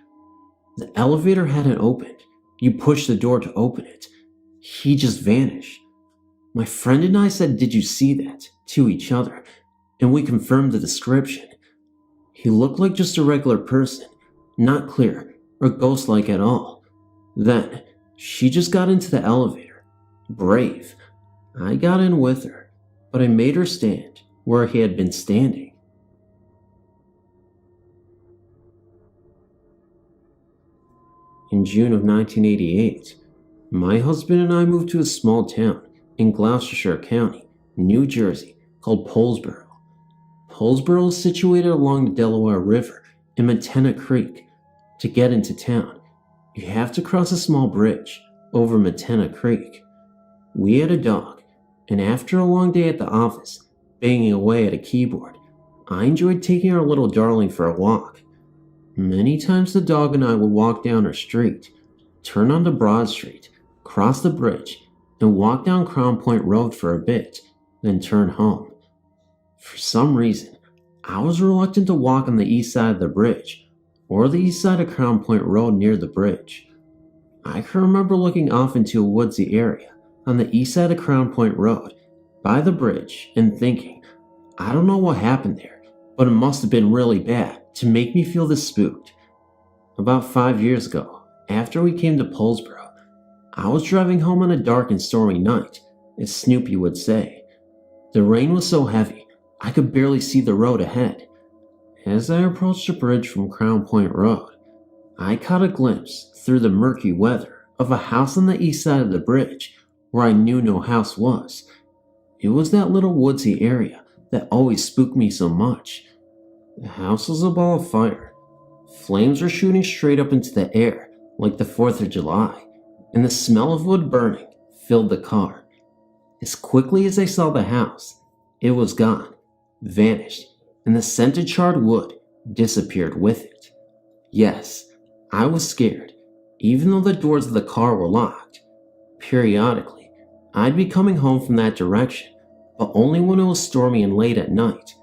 The elevator hadn't opened. You pushed the door to open it. He just vanished. My friend and I said, "Did you see that?" to each other, and we confirmed the description. He looked like just a regular person, not clear or ghost-like at all. Then, she just got into the elevator. Brave. I got in with her, but I made her stand where he had been standing. in June of 1988, my husband and I moved to a small town in Gloucestershire County, New Jersey, called Poulsboro. Poulsboro is situated along the Delaware River in Matena Creek. To get into town, you have to cross a small bridge over Matena Creek. We had a dog, and after a long day at the office, banging away at a keyboard, I enjoyed taking our little darling for a walk. Many times the dog and I would walk down our street, turn onto Broad Street, cross the bridge, and walk down Crown Point Road for a bit, then turn home. For some reason, I was reluctant to walk on the east side of the bridge, or the east side of Crown Point Road near the bridge. I can remember looking off into a woodsy area on the east side of Crown Point Road, by the bridge, and thinking, I don't know what happened there, but it must have been really bad to make me feel this spooked. About 5 years ago, after we came to Poulsboro, I was driving home on a dark and stormy night, as Snoopy would say. The rain was so heavy, I could barely see the road ahead. As I approached the bridge from Crown Point Road, I caught a glimpse through the murky weather of a house on the east side of the bridge where I knew no house was. It was that little woodsy area that always spooked me so much. The house was a ball of fire. Flames were shooting straight up into the air like the 4th of July, and the smell of wood burning filled the car. As quickly as I saw the house, it was gone, vanished, and the scent of charred wood disappeared with it. Yes, I was scared, even though the doors of the car were locked. Periodically, I'd be coming home from that direction, but only when it was stormy and late at night.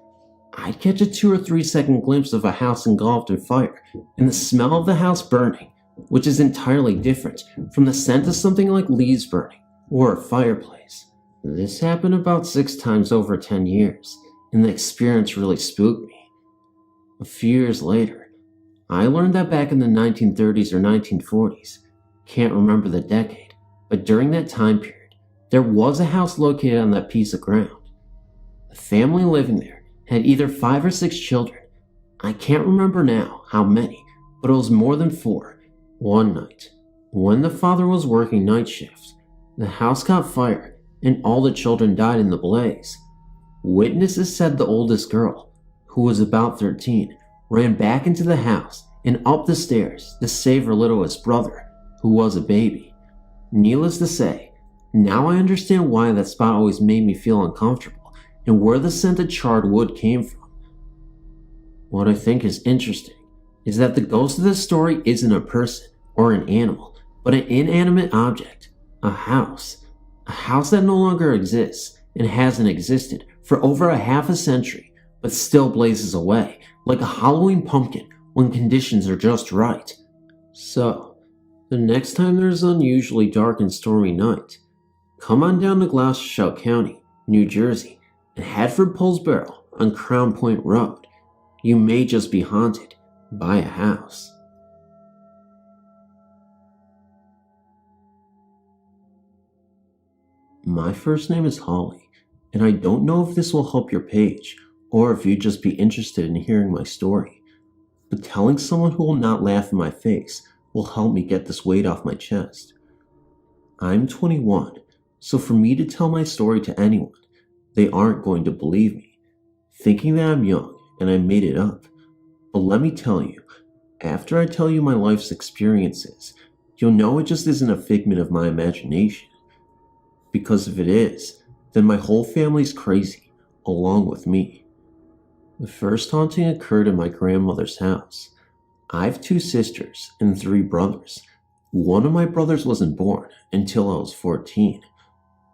I'd catch a 2 or 3 second glimpse of a house engulfed in fire and the smell of the house burning, which is entirely different from the scent of something like leaves burning or a fireplace. This happened about 6 times over 10 years, and the experience really spooked me. A few years later, I learned that back in the 1930s or 1940s, can't remember the decade, but during that time period, there was a house located on that piece of ground. The family living there had either 5 or 6 children. I can't remember now how many, but it was more than 4. One night, when the father was working night shift, the house caught fire and all the children died in the blaze. Witnesses said the oldest girl, who was about 13, ran back into the house and up the stairs to save her littlest brother, who was a baby. Needless to say, now I understand why that spot always made me feel uncomfortable and where the scent of charred wood came from. What I think is interesting is that the ghost of this story isn't a person or an animal, but an inanimate object, a house that no longer exists and hasn't existed for over a half a century, but still blazes away like a Halloween pumpkin when conditions are just right. So, the next time there's an unusually dark and stormy night, come on down to Gloucestershire County, New Jersey, and head for Poulsboro on Crown Point Road. You may just be haunted by a house. My first name is Holly, and I don't know if this will help your page, or if you'd just be interested in hearing my story, but telling someone who will not laugh in my face will help me get this weight off my chest. I'm 21, so for me to tell my story to anyone, they aren't going to believe me, thinking that I'm young and I made it up. But let me tell you, after I tell you my life's experiences, you'll know it just isn't a figment of my imagination. Because if it is, then my whole family's crazy, along with me. The first haunting occurred in my grandmother's house. I have 2 sisters and 3 brothers. One of my brothers wasn't born until I was 14.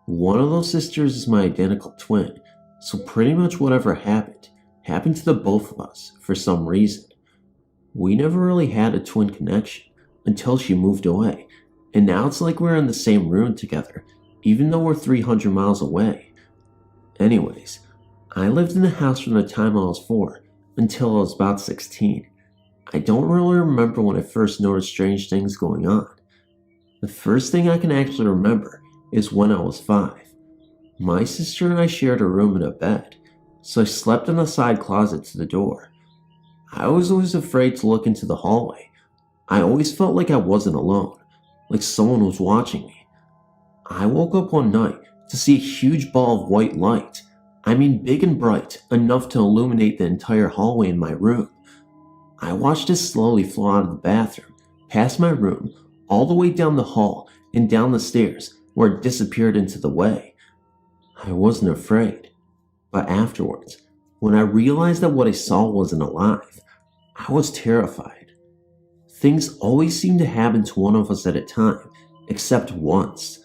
One of those sisters is my identical twin, so pretty much whatever happened to the both of us for some reason. We never really had a twin connection until she moved away, and now it's like we're in the same room together, even though we're 300 miles away. Anyways, I lived in the house from the time I was 4 until I was about 16. I don't really remember when I first noticed strange things going on. The first thing I can actually remember is when I was 5. My sister and I shared a room and a bed, so I slept in the side closet to the door. I was always afraid to look into the hallway, I always felt like I wasn't alone, like someone was watching me. I woke up one night to see a huge ball of white light. I mean big and bright, enough to illuminate the entire hallway in my room. I watched it slowly flow out of the bathroom, past my room, all the way down the hall and down the stairs where it disappeared into the way. I wasn't afraid, but afterwards, when I realized that what I saw wasn't alive, I was terrified. Things always seem to happen to one of us at a time, except once.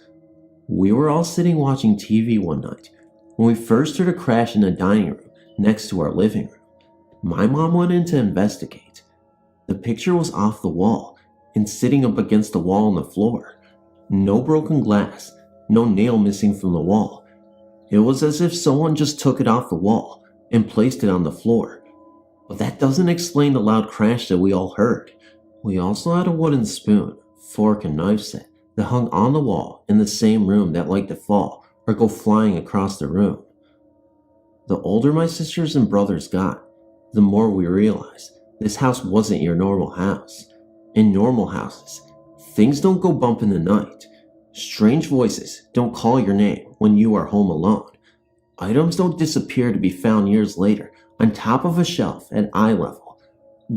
We were all sitting watching TV one night when we first heard a crash in the dining room next to our living room. My mom went in to investigate. The picture was off the wall and sitting up against the wall on the floor. No broken glass, no nail missing from the wall. It was as if someone just took it off the wall and placed it on the floor. But that doesn't explain the loud crash that we all heard. We also had a wooden spoon, fork, and knife set that hung on the wall in the same room that liked to fall or go flying across the room. The older my sisters and brothers got, the more we realized this house wasn't your normal house. In normal houses, things don't go bump in the night. Strange voices don't call your name when you are home alone. Items don't disappear to be found years later on top of a shelf at eye level.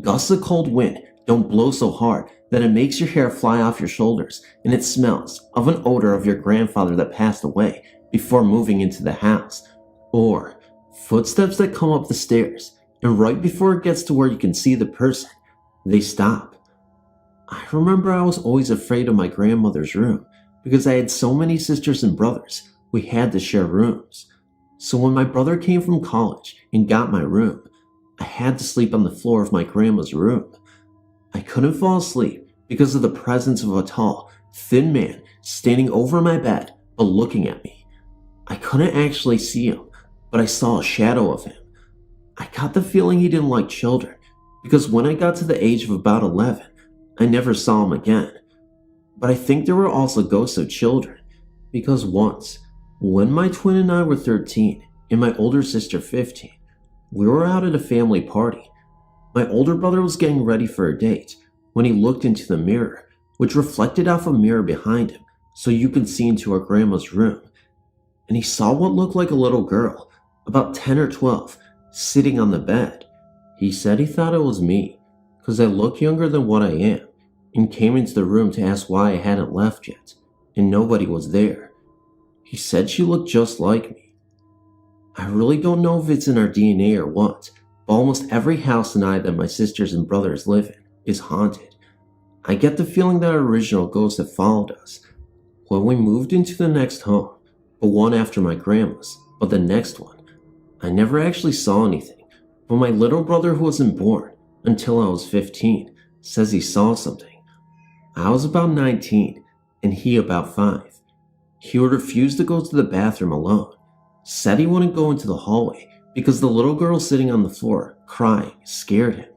Gusts of cold wind don't blow so hard that it makes your hair fly off your shoulders and it smells of an odor of your grandfather that passed away before moving into the house. Or footsteps that come up the stairs and right before it gets to where you can see the person, they stop. I remember I was always afraid of my grandmother's room because I had so many sisters and brothers, we had to share rooms. So when my brother came from college and got my room, I had to sleep on the floor of my grandma's room. I couldn't fall asleep because of the presence of a tall, thin man standing over my bed but looking at me. I couldn't actually see him, but I saw a shadow of him. I got the feeling he didn't like children because when I got to the age of about 11, I never saw him again. But I think there were also ghosts of children because once, when my twin and I were 13 and my older sister 15, we were out at a family party. My older brother was getting ready for a date when he looked into the mirror, which reflected off a mirror behind him so you could see into our grandma's room. And he saw what looked like a little girl, about 10 or 12, sitting on the bed. He said he thought it was me because I look younger than what I am, and came into the room to ask why I hadn't left yet, and nobody was there. He said she looked just like me. I really don't know if it's in our DNA or what, but almost every house and I that my sisters and brothers live in is haunted. I get the feeling that our original ghosts have followed us. When we moved into the next home, but one after my grandma's, but the next one, I never actually saw anything, but my little brother who wasn't born until I was 15 says he saw something. I was about 19 and he about 5. He would refuse to go to the bathroom alone, said he wouldn't go into the hallway because the little girl sitting on the floor crying scared him.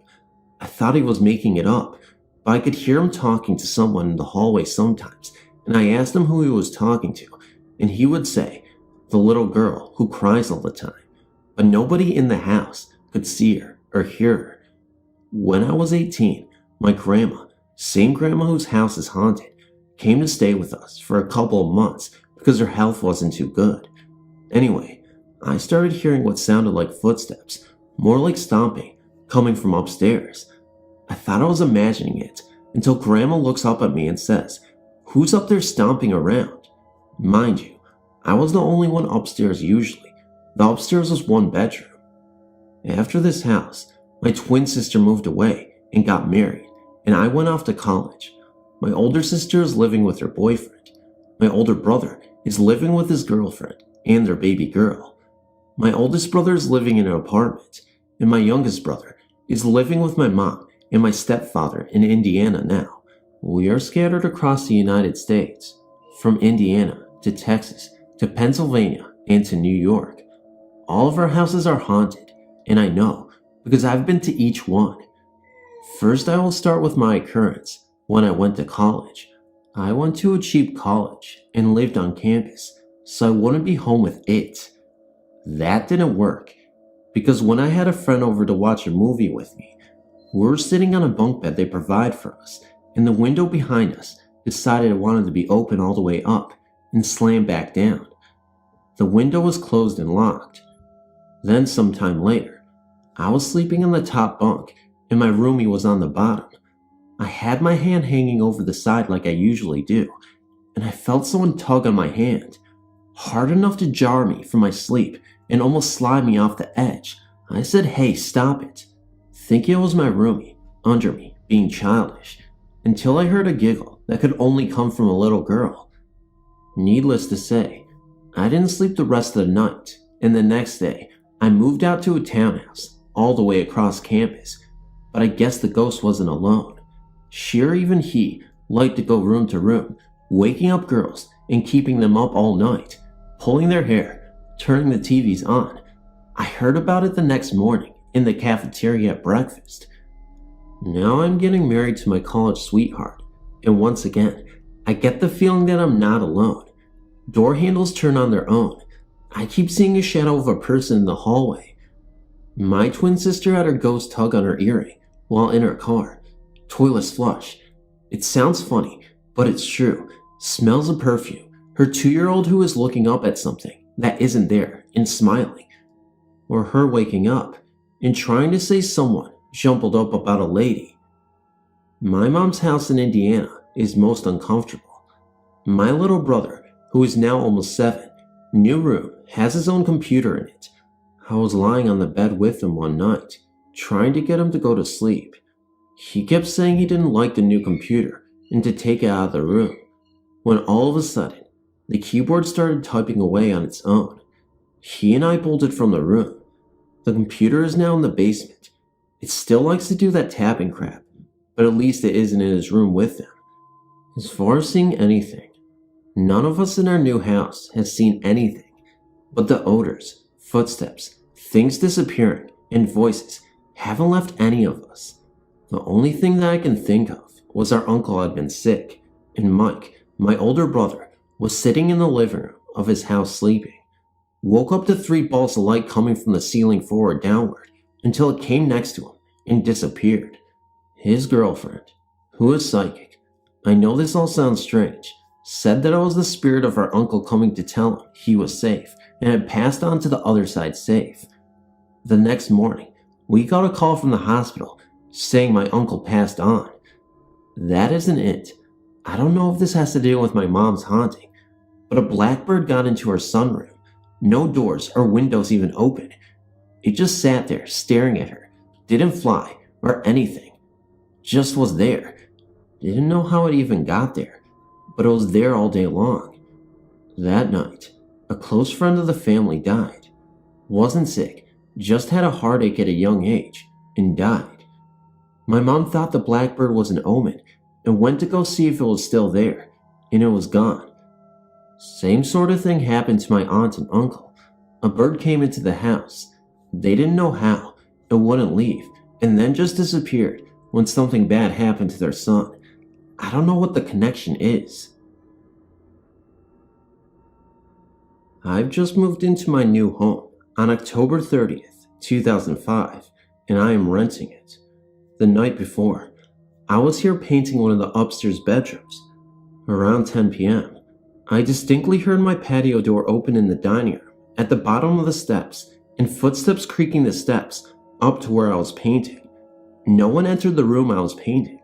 I thought he was making it up, but I could hear him talking to someone in the hallway sometimes, and I asked him who he was talking to, and he would say, the little girl who cries all the time, but nobody in the house could see her or hear her. When I was 18, my grandma, same grandma whose house is haunted, came to stay with us for a couple of months because her health wasn't too good. Anyway, I started hearing what sounded like footsteps, more like stomping, coming from upstairs. I thought I was imagining it until Grandma looks up at me and says, "Who's up there stomping around?" Mind you, I was the only one upstairs usually. The upstairs was one bedroom. After this house, my twin sister moved away and got married, and I went off to college. My older sister is living with her boyfriend. My older brother is living with his girlfriend and their baby girl. My oldest brother is living in an apartment, and my youngest brother is living with my mom and my stepfather in Indiana now. We are scattered across the United States, from Indiana to Texas to Pennsylvania and to New York. All of our houses are haunted, and I know because I've been to each one. First, I will start with my occurrence when I went to college. I went to a cheap college and lived on campus, so I wouldn't be home with it. That didn't work, because when I had a friend over to watch a movie with me, we were sitting on a bunk bed they provide for us, and the window behind us decided it wanted to be open all the way up and slammed back down. The window was closed and locked. Then sometime later, I was sleeping on the top bunk and my roomie was on the bottom. I had my hand hanging over the side like I usually do, and I felt someone tug on my hand, hard enough to jar me from my sleep and almost slide me off the edge. I said, "Hey, stop it," thinking it was my roomie, under me, being childish, until I heard a giggle that could only come from a little girl. Needless to say, I didn't sleep the rest of the night, and the next day, I moved out to a townhouse all the way across campus, but I guess the ghost wasn't alone. Sure, even he liked to go room to room, waking up girls and keeping them up all night, pulling their hair, turning the TVs on. I heard about it the next morning in the cafeteria at breakfast. Now I'm getting married to my college sweetheart, and once again, I get the feeling that I'm not alone. Door handles turn on their own. I keep seeing a shadow of a person in the hallway. My twin sister had her ghost tug on her earring while in her car. Toilets flush. It sounds funny, but it's true. Smells of perfume. Her 2-year-old who is looking up at something that isn't there and smiling. Or her waking up and trying to say someone jumbled up about a lady. My mom's house in Indiana is most uncomfortable. My little brother, who is now almost 7, new room, has his own computer in it. I was lying on the bed with him one night, trying to get him to go to sleep. He kept saying he didn't like the new computer and to take it out of the room, when all of a sudden, the keyboard started typing away on its own. He and I bolted from the room. The computer is now in the basement. It still likes to do that tapping crap, but at least it isn't in his room with him. As far as seeing anything, none of us in our new house has seen anything, but the odors, footsteps, things disappearing, and voices haven't left any of us. The only thing that I can think of was our uncle had been sick, and Mike, my older brother, was sitting in the living room of his house sleeping. Woke up to 3 balls of light coming from the ceiling forward downward until it came next to him and disappeared. His girlfriend, who is psychic, I know this all sounds strange, said that it was the spirit of our uncle coming to tell him he was safe and had passed on to the other side safe. The next morning, we got a call from the hospital saying my uncle passed on. That isn't it. I don't know if this has to do with my mom's haunting, but a blackbird got into her sunroom. No doors or windows even open. It just sat there staring at her. Didn't fly or anything. Just was there. Didn't know how it even got there, but it was there all day long. That night, a close friend of the family died. Wasn't sick, just had a heartache at a young age, and died. My mom thought the blackbird was an omen and went to go see if it was still there, and it was gone. Same sort of thing happened to my aunt and uncle. A bird came into the house. They didn't know how, it wouldn't leave, and then just disappeared when something bad happened to their son. I don't know what the connection is. I've just moved into my new home on October 30th, 2005, and I am renting it. The night before, I was here painting one of the upstairs bedrooms. Around 10 p.m., I distinctly heard my patio door open in the dining room at the bottom of the steps and footsteps creaking the steps up to where I was painting. No one entered the room I was painting.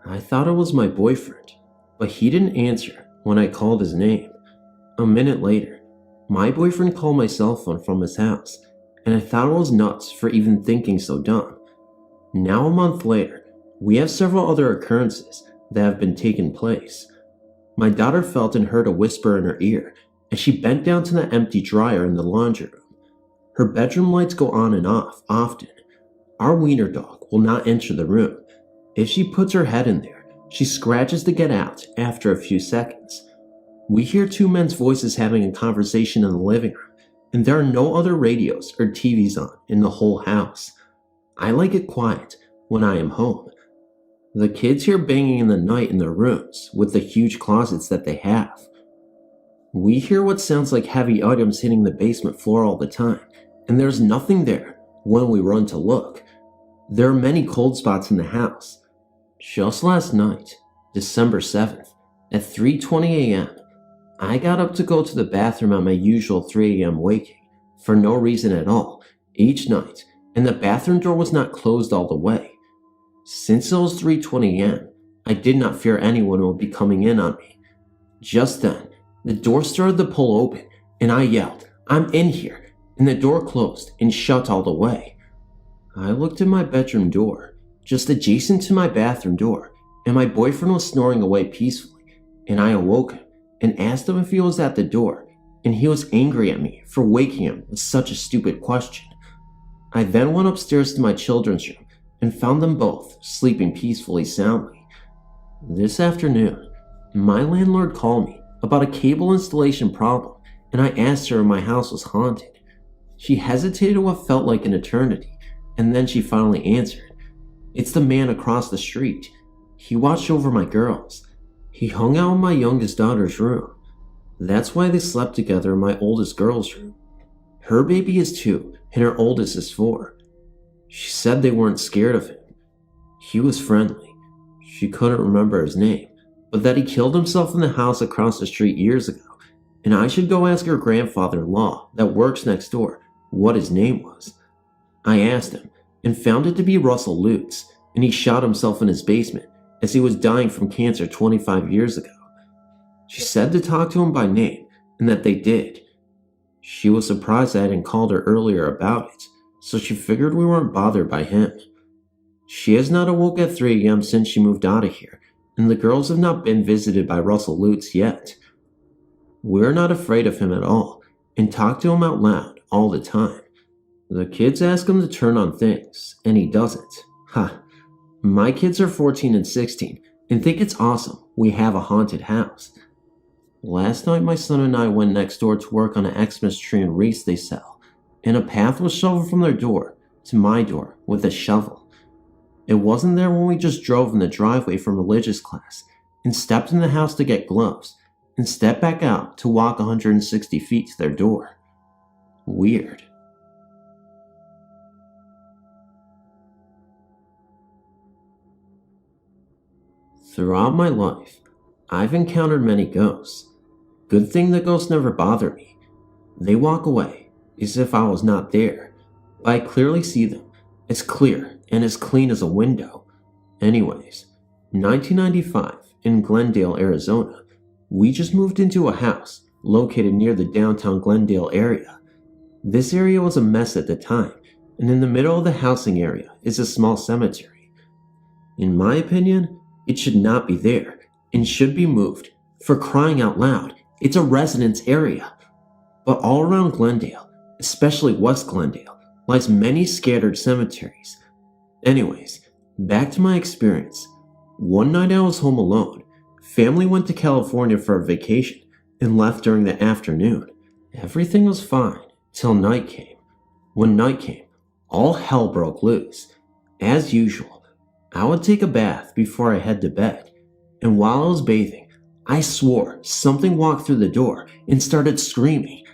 I thought it was my boyfriend, but he didn't answer when I called his name. A minute later, my boyfriend called my cell phone from his house, and I thought it was nuts for even thinking so dumb. Now a month later, we have several other occurrences that have been taking place. My daughter felt and heard a whisper in her ear as she bent down to the empty dryer in the laundry room. Her bedroom lights go on and off often. Our wiener dog will not enter the room. If she puts her head in there, she scratches to get out after a few seconds. We hear 2 men's voices having a conversation in the living room, and there are no other radios or TVs on in the whole house. I like it quiet when I am home. The kids hear banging in the night in their rooms with the huge closets that they have. We hear what sounds like heavy items hitting the basement floor all the time, and there's nothing there when we run to look. There are many cold spots in the house. Just last night, December 7th, at 3:20 a.m., I got up to go to the bathroom at my usual 3 a.m. waking, for no reason at all, each night, and the bathroom door was not closed all the way. Since it was 3:20 a.m., I did not fear anyone would be coming in on me. Just then, the door started to pull open, and I yelled, "I'm in here," and the door closed and shut all the way. I looked at my bedroom door, just adjacent to my bathroom door, and my boyfriend was snoring away peacefully, and I awoke him and asked him if he was at the door, and he was angry at me for waking him with such a stupid question. I then went upstairs to my children's room and found them both sleeping peacefully soundly. This afternoon, my landlord called me about a cable installation problem, and I asked her if my house was haunted. She hesitated what felt like an eternity, and then she finally answered, "It's the man across the street. He watched over my girls. He hung out in my youngest daughter's room. That's why they slept together in my oldest girl's room. Her baby is 2, and her oldest is 4. She said they weren't scared of him. He was friendly. She couldn't remember his name, but that he killed himself in the house across the street years ago, and I should go ask her grandfather-in-law that works next door what his name was. I asked him, and found it to be Russell Lutz, and he shot himself in his basement as he was dying from cancer 25 years ago. She said to talk to him by name, and that they did. She was surprised I hadn't called her earlier about it, so she figured we weren't bothered by him. She has not awoke at 3 a.m. since she moved out of here, and the girls have not been visited by Russell Lutz yet. We're not afraid of him at all, and talk to him out loud all the time. The kids ask him to turn on things, and he doesn't. Ha! My kids are 14 and 16, and think it's awesome we have a haunted house. Last night my son and I went next door to work on an Xmas tree and wreaths they sell, and a path was shoveled from their door to my door with a shovel. It wasn't there when we just drove in the driveway from religious class, and stepped in the house to get gloves, and stepped back out to walk 160 feet to their door. Weird. Throughout my life, I've encountered many ghosts. Good thing the ghosts never bother me. They walk away, as if I was not there, but I clearly see them, as clear and as clean as a window. Anyways, 1995, in Glendale, Arizona, we just moved into a house located near the downtown Glendale area. This area was a mess at the time, and in the middle of the housing area is a small cemetery. In my opinion, it should not be there, and should be moved. For crying out loud, it's a residence area. But all around Glendale, especially West Glendale, lies many scattered cemeteries. Anyways, back to my experience. One night I was home alone. Family went to California for a vacation and left during the afternoon. Everything was fine till night came. When night came, all hell broke loose. As usual, I would take a bath before I head to bed, and while I was bathing, I swore something walked through the door and started screaming.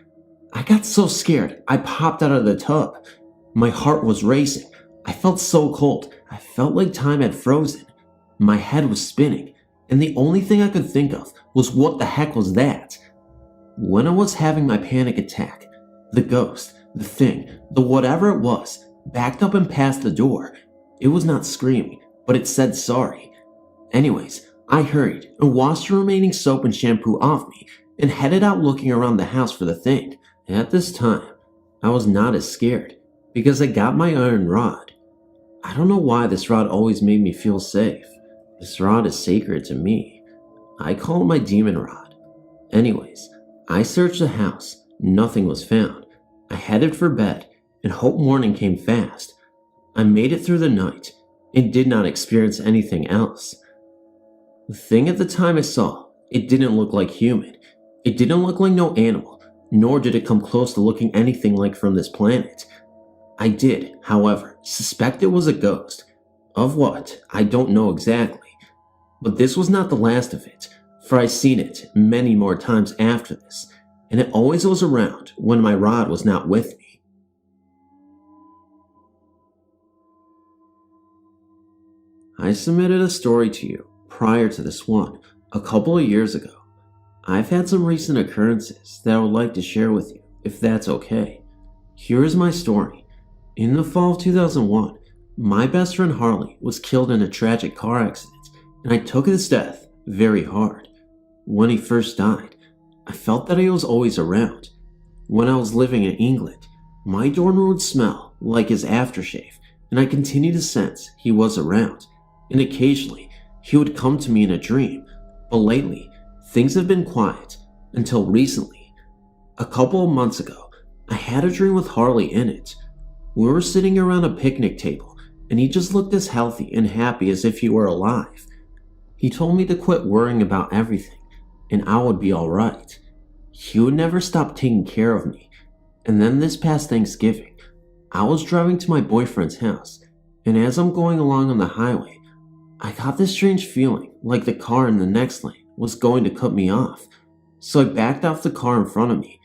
I got so scared, I popped out of the tub. My heart was racing. I felt so cold. I felt like time had frozen. My head was spinning, and the only thing I could think of was what the heck was that? When I was having my panic attack, the ghost, the thing, the whatever it was, backed up and passed the door. It was not screaming, but it said sorry. Anyways, I hurried and washed the remaining soap and shampoo off me and headed out looking around the house for the thing. At this time, I was not as scared because I got my iron rod. I don't know why this rod always made me feel safe. This rod is sacred to me. I call it my demon rod. Anyways, I searched the house. Nothing was found. I headed for bed and hoped morning came fast. I made it through the night and did not experience anything else. The thing at the time I saw, it didn't look like human. It didn't look like no animal, nor did it come close to looking anything like from this planet. I did, however, suspect it was a ghost. Of what, I don't know exactly. But this was not the last of it, for I seen it many more times after this, and it always was around when my rod was not with me. I submitted a story to you prior to this one, a couple of years ago. I've had some recent occurrences that I would like to share with you, if that's okay. Here is my story. In the fall of 2001, my best friend Harley was killed in a tragic car accident, and I took his death very hard. When he first died, I felt that he was always around. When I was living in England, my dorm room would smell like his aftershave, and I continued to sense he was around, and occasionally he would come to me in a dream, but lately things have been quiet until recently. A couple of months ago, I had a dream with Harley in it. We were sitting around a picnic table, and he just looked as healthy and happy as if he were alive. He told me to quit worrying about everything, and I would be alright. He would never stop taking care of me. And then this past Thanksgiving, I was driving to my boyfriend's house, and as I'm going along on the highway, I got this strange feeling like the car in the next lane was going to cut me off. So I backed off the car in front of me,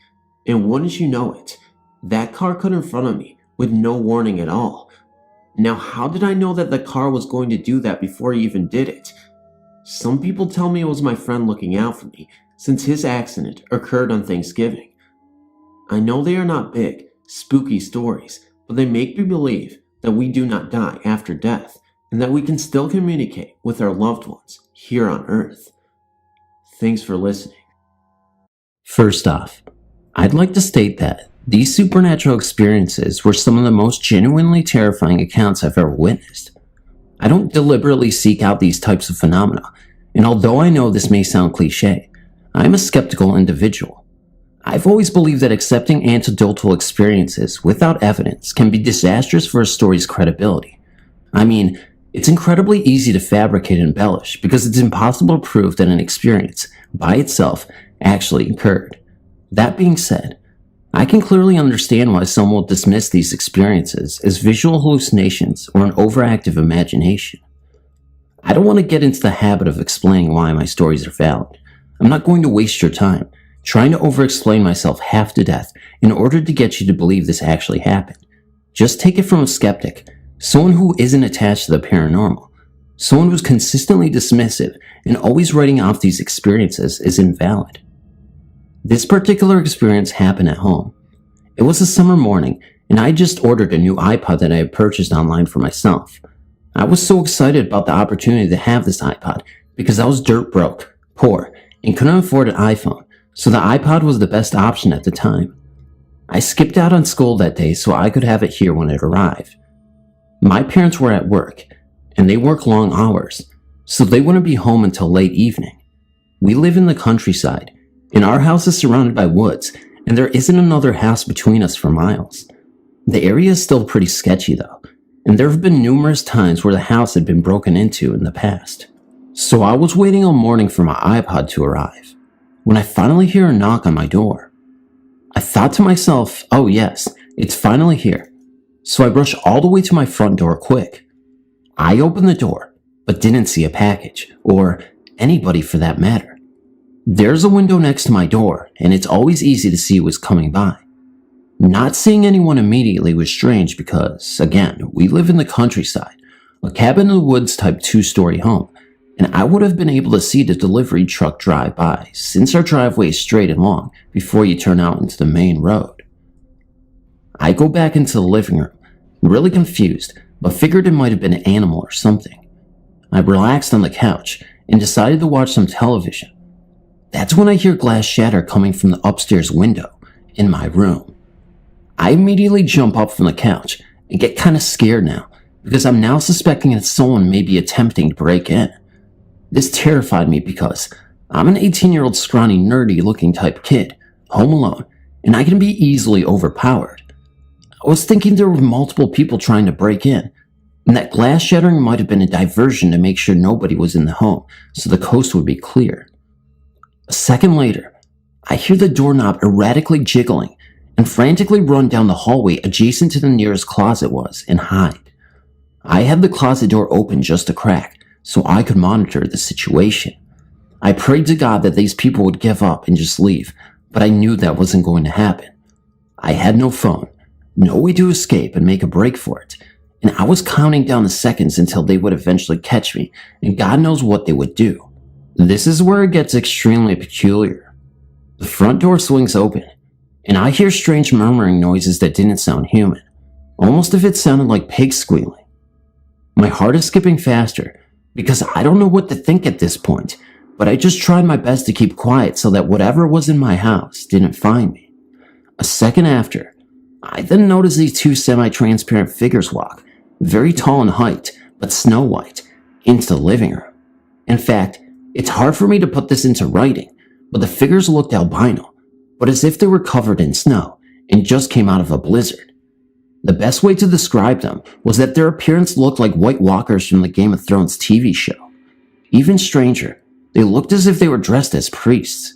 and wouldn't you know it, that car cut in front of me with no warning at all. Now, how did I know that the car was going to do that before he even did it? Some people tell me it was my friend looking out for me, since his accident occurred on Thanksgiving. I know they are not big, spooky stories, but they make me believe that we do not die after death, and that we can still communicate with our loved ones here on Earth. Thanks for listening. First off, I'd like to state that these supernatural experiences were some of the most genuinely terrifying accounts I've ever witnessed. I don't deliberately seek out these types of phenomena, and although I know this may sound cliche, I'm a skeptical individual. I've always believed that accepting anecdotal experiences without evidence can be disastrous for a story's credibility. I mean, it's incredibly easy to fabricate and embellish because it's impossible to prove that an experience, by itself, actually occurred. That being said, I can clearly understand why some will dismiss these experiences as visual hallucinations or an overactive imagination. I don't want to get into the habit of explaining why my stories are valid. I'm not going to waste your time trying to over-explain myself half to death in order to get you to believe this actually happened. Just take it from a skeptic, someone who isn't attached to the paranormal, someone who's consistently dismissive and always writing off these experiences as invalid. This particular experience happened at home. It was a summer morning, and I just ordered a new iPod that I had purchased online for myself. I was so excited about the opportunity to have this iPod because I was dirt broke, poor, and couldn't afford an iPhone, so the iPod was the best option at the time. I skipped out on school that day so I could have it here when it arrived. My parents were at work, and they work long hours, so they wouldn't be home until late evening. We live in the countryside, and our house is surrounded by woods, and there isn't another house between us for miles. The area is still pretty sketchy though, and there have been numerous times where the house had been broken into in the past. So I was waiting all morning for my iPod to arrive, when I finally hear a knock on my door. I thought to myself, oh yes, it's finally here. So I rush all the way to my front door quick. I open the door, but didn't see a package, or anybody for that matter. There's a window next to my door, and it's always easy to see who is coming by. Not seeing anyone immediately was strange because, again, we live in the countryside, a cabin in the woods type 2-story home, and I would have been able to see the delivery truck drive by since our driveway is straight and long before you turn out into the main road. I go back into the living room, really confused, but figured it might have been an animal or something. I relaxed on the couch and decided to watch some television. That's when I hear glass shatter coming from the upstairs window in my room. I immediately jump up from the couch and get kind of scared now because I'm now suspecting that someone may be attempting to break in. This terrified me because I'm an 18-year-old scrawny nerdy looking type kid, home alone, and I can be easily overpowered. I was thinking there were multiple people trying to break in, and that glass shattering might have been a diversion to make sure nobody was in the home so the coast would be clear. A second later, I hear the doorknob erratically jiggling and frantically run down the hallway adjacent to the nearest closet was and hide. I had the closet door open just a crack so I could monitor the situation. I prayed to God that these people would give up and just leave, but I knew that wasn't going to happen. I had no phone, no way to escape and make a break for it, and I was counting down the seconds until they would eventually catch me, and God knows what they would do. This is where it gets extremely peculiar. The front door swings open, and I hear strange murmuring noises that didn't sound human, almost if it sounded like pigs squealing. My heart is skipping faster, because I don't know what to think at this point, but I just tried my best to keep quiet so that whatever was in my house didn't find me. A second after, I then noticed these two semi-transparent figures walk, very tall in height, but snow white, into the living room. In fact, it's hard for me to put this into writing, but the figures looked albino, but as if they were covered in snow and just came out of a blizzard. The best way to describe them was that their appearance looked like White Walkers from the Game of Thrones TV show. Even stranger, they looked as if they were dressed as priests.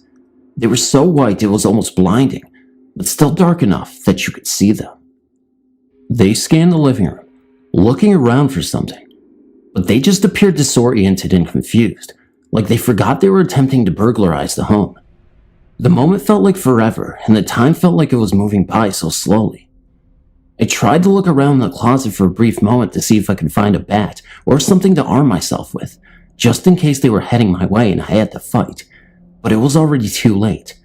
They were so white it was almost blinding, but still dark enough that you could see them. They scanned the living room, looking around for something, but they just appeared disoriented and confused, like they forgot they were attempting to burglarize the home. The moment felt like forever, and the time felt like it was moving by so slowly. I tried to look around the closet for a brief moment to see if I could find a bat or something to arm myself with, just in case they were heading my way and I had to fight, but it was already too late.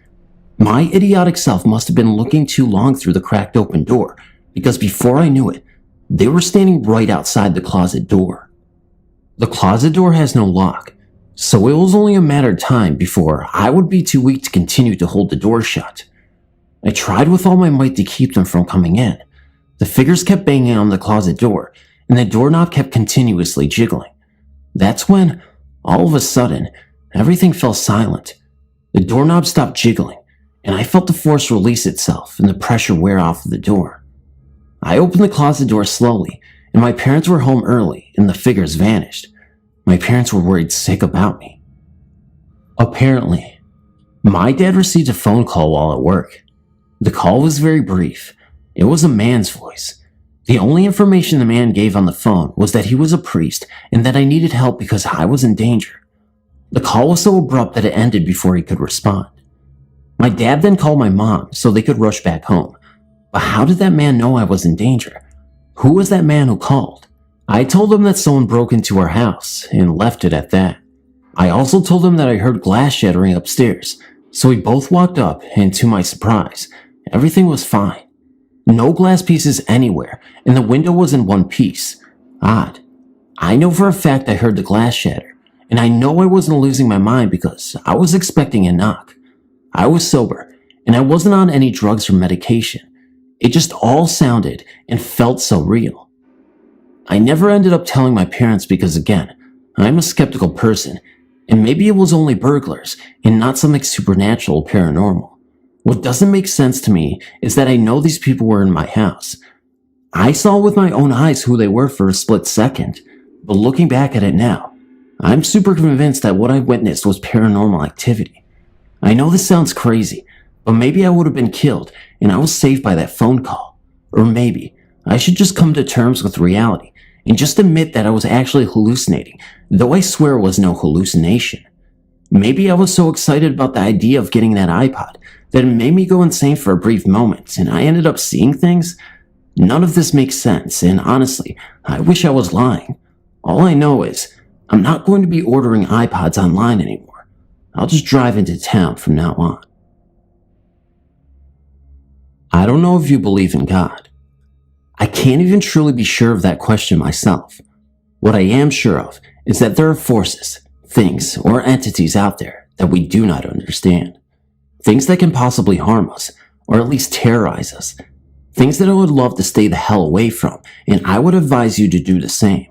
My idiotic self must have been looking too long through the cracked open door, because before I knew it, they were standing right outside the closet door. The closet door has no lock, so it was only a matter of time before I would be too weak to continue to hold the door shut. I tried with all my might to keep them from coming in. The figures kept banging on the closet door, and the doorknob kept continuously jiggling. That's when, all of a sudden, everything fell silent. The doorknob stopped jiggling, and I felt the force release itself and the pressure wear off of the door. I opened the closet door slowly, and my parents were home early, and the figures vanished. My parents were worried sick about me. Apparently, my dad received a phone call while at work. The call was very brief. It was a man's voice. The only information the man gave on the phone was that he was a priest and that I needed help because I was in danger. The call was so abrupt that it ended before he could respond. My dad then called my mom so they could rush back home. But how did that man know I was in danger? Who was that man who called? I told him that someone broke into our house and left it at that. I also told him that I heard glass shattering upstairs, so we both walked up, and to my surprise, everything was fine. No glass pieces anywhere, and the window was in one piece. Odd. I know for a fact I heard the glass shatter, and I know I wasn't losing my mind because I was expecting a knock. I was sober, and I wasn't on any drugs or medication. It just all sounded and felt so real. I never ended up telling my parents because, again, I'm a skeptical person, and maybe it was only burglars and not something supernatural or paranormal. What doesn't make sense to me is that I know these people were in my house. I saw with my own eyes who they were for a split second, but looking back at it now, I'm super convinced that what I witnessed was paranormal activity. I know this sounds crazy, but maybe I would have been killed and I was saved by that phone call. Or maybe I should just come to terms with reality and just admit that I was actually hallucinating, though I swear it was no hallucination. Maybe I was so excited about the idea of getting that iPod that it made me go insane for a brief moment and I ended up seeing things. None of this makes sense, and honestly, I wish I was lying. All I know is I'm not going to be ordering iPods online anymore. I'll just drive into town from now on. I don't know if you believe in God. I can't even truly be sure of that question myself. What I am sure of is that there are forces, things, or entities out there that we do not understand. Things that can possibly harm us, or at least terrorize us. Things that I would love to stay the hell away from, and I would advise you to do the same.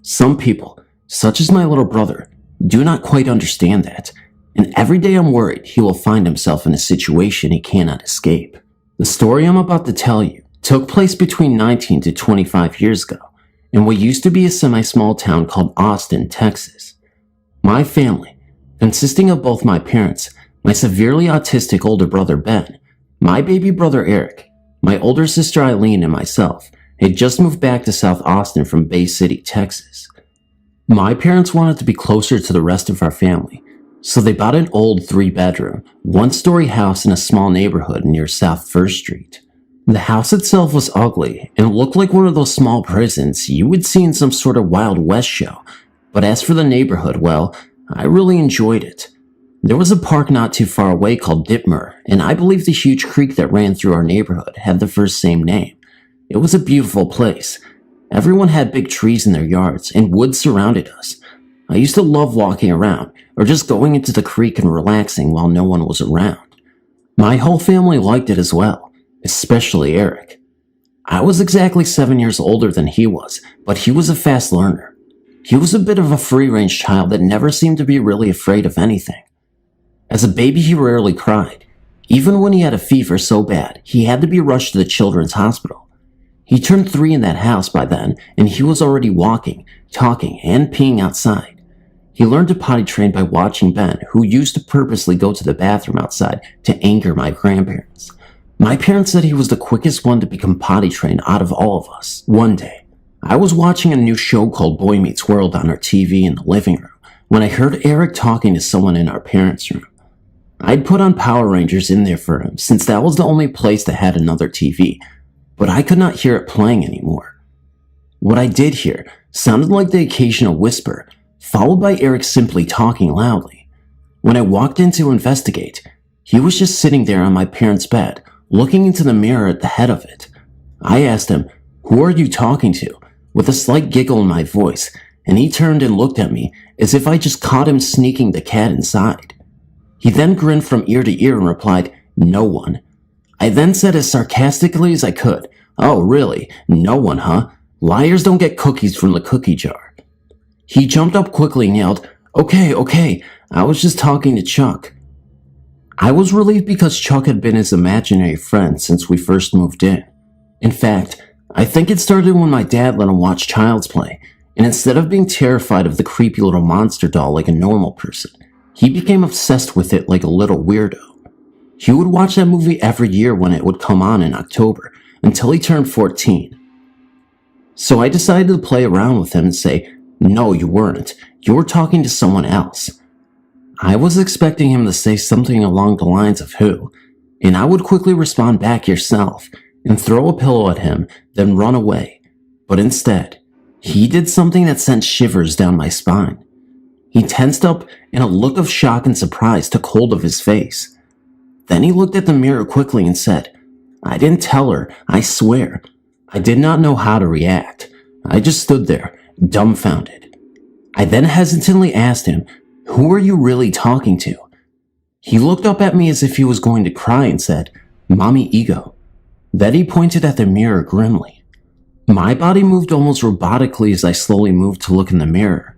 Some people, such as my little brother, do not quite understand that, and every day I'm worried he will find himself in a situation he cannot escape. The story I'm about to tell you took place between 19 to 25 years ago in what used to be a semi-small town called Austin, Texas. My family, consisting of both my parents, my severely autistic older brother Ben, my baby brother Eric, my older sister Eileen, and myself, had just moved back to South Austin from Bay City, Texas. My parents wanted to be closer to the rest of our family, so they bought an old 3-bedroom, 1-story house in a small neighborhood near South 1st Street. The house itself was ugly and looked like one of those small prisons you would see in some sort of Wild West show. But as for the neighborhood, well, I really enjoyed it. There was a park not too far away called Dipmer, and I believe the huge creek that ran through our neighborhood had the first same name. It was a beautiful place. Everyone had big trees in their yards, and woods surrounded us. I used to love walking around, or just going into the creek and relaxing while no one was around. My whole family liked it as well, especially Eric. I was exactly 7 years older than he was, but he was a fast learner. He was a bit of a free-range child that never seemed to be really afraid of anything. As a baby, he rarely cried. Even when he had a fever so bad, he had to be rushed to the children's hospital. He turned 3 in that house by then, and he was already walking, talking, and peeing outside. He learned to potty train by watching Ben, who used to purposely go to the bathroom outside to anger my grandparents. My parents said he was the quickest one to become potty trained out of all of us. One day, I was watching a new show called Boy Meets World on our TV in the living room when I heard Eric talking to someone in our parents' room. I'd put on Power Rangers in there for him since that was the only place that had another TV, but I could not hear it playing anymore. What I did hear sounded like the occasional whisper, followed by Eric simply talking loudly. When I walked in to investigate, he was just sitting there on my parents' bed, looking into the mirror at the head of it. I asked him, "Who are you talking to?" with a slight giggle in my voice, and he turned and looked at me as if I just caught him sneaking the cat inside. He then grinned from ear to ear and replied, "No one." I then said as sarcastically as I could, "Oh, really? No one, huh? Liars don't get cookies from the cookie jar." He jumped up quickly and yelled, Okay, I was just talking to Chuck." I was relieved because Chuck had been his imaginary friend since we first moved in. In fact, I think it started when my dad let him watch Child's Play, and instead of being terrified of the creepy little monster doll like a normal person, he became obsessed with it like a little weirdo. He would watch that movie every year when it would come on in October, until he turned 14. So I decided to play around with him and say, "No, you weren't. You were talking to someone else." I was expecting him to say something along the lines of who, and I would quickly respond back, "Yourself," and throw a pillow at him, then run away. But instead, he did something that sent shivers down my spine. He tensed up and a look of shock and surprise took hold of his face. Then he looked at the mirror quickly and said, "I didn't tell her, I swear." I did not know how to react. I just stood there, dumbfounded. I then hesitantly asked him, "Who are you really talking to?" He looked up at me as if he was going to cry and said, "Mommy Ego." Then he pointed at the mirror grimly. My body moved almost robotically as I slowly moved to look in the mirror.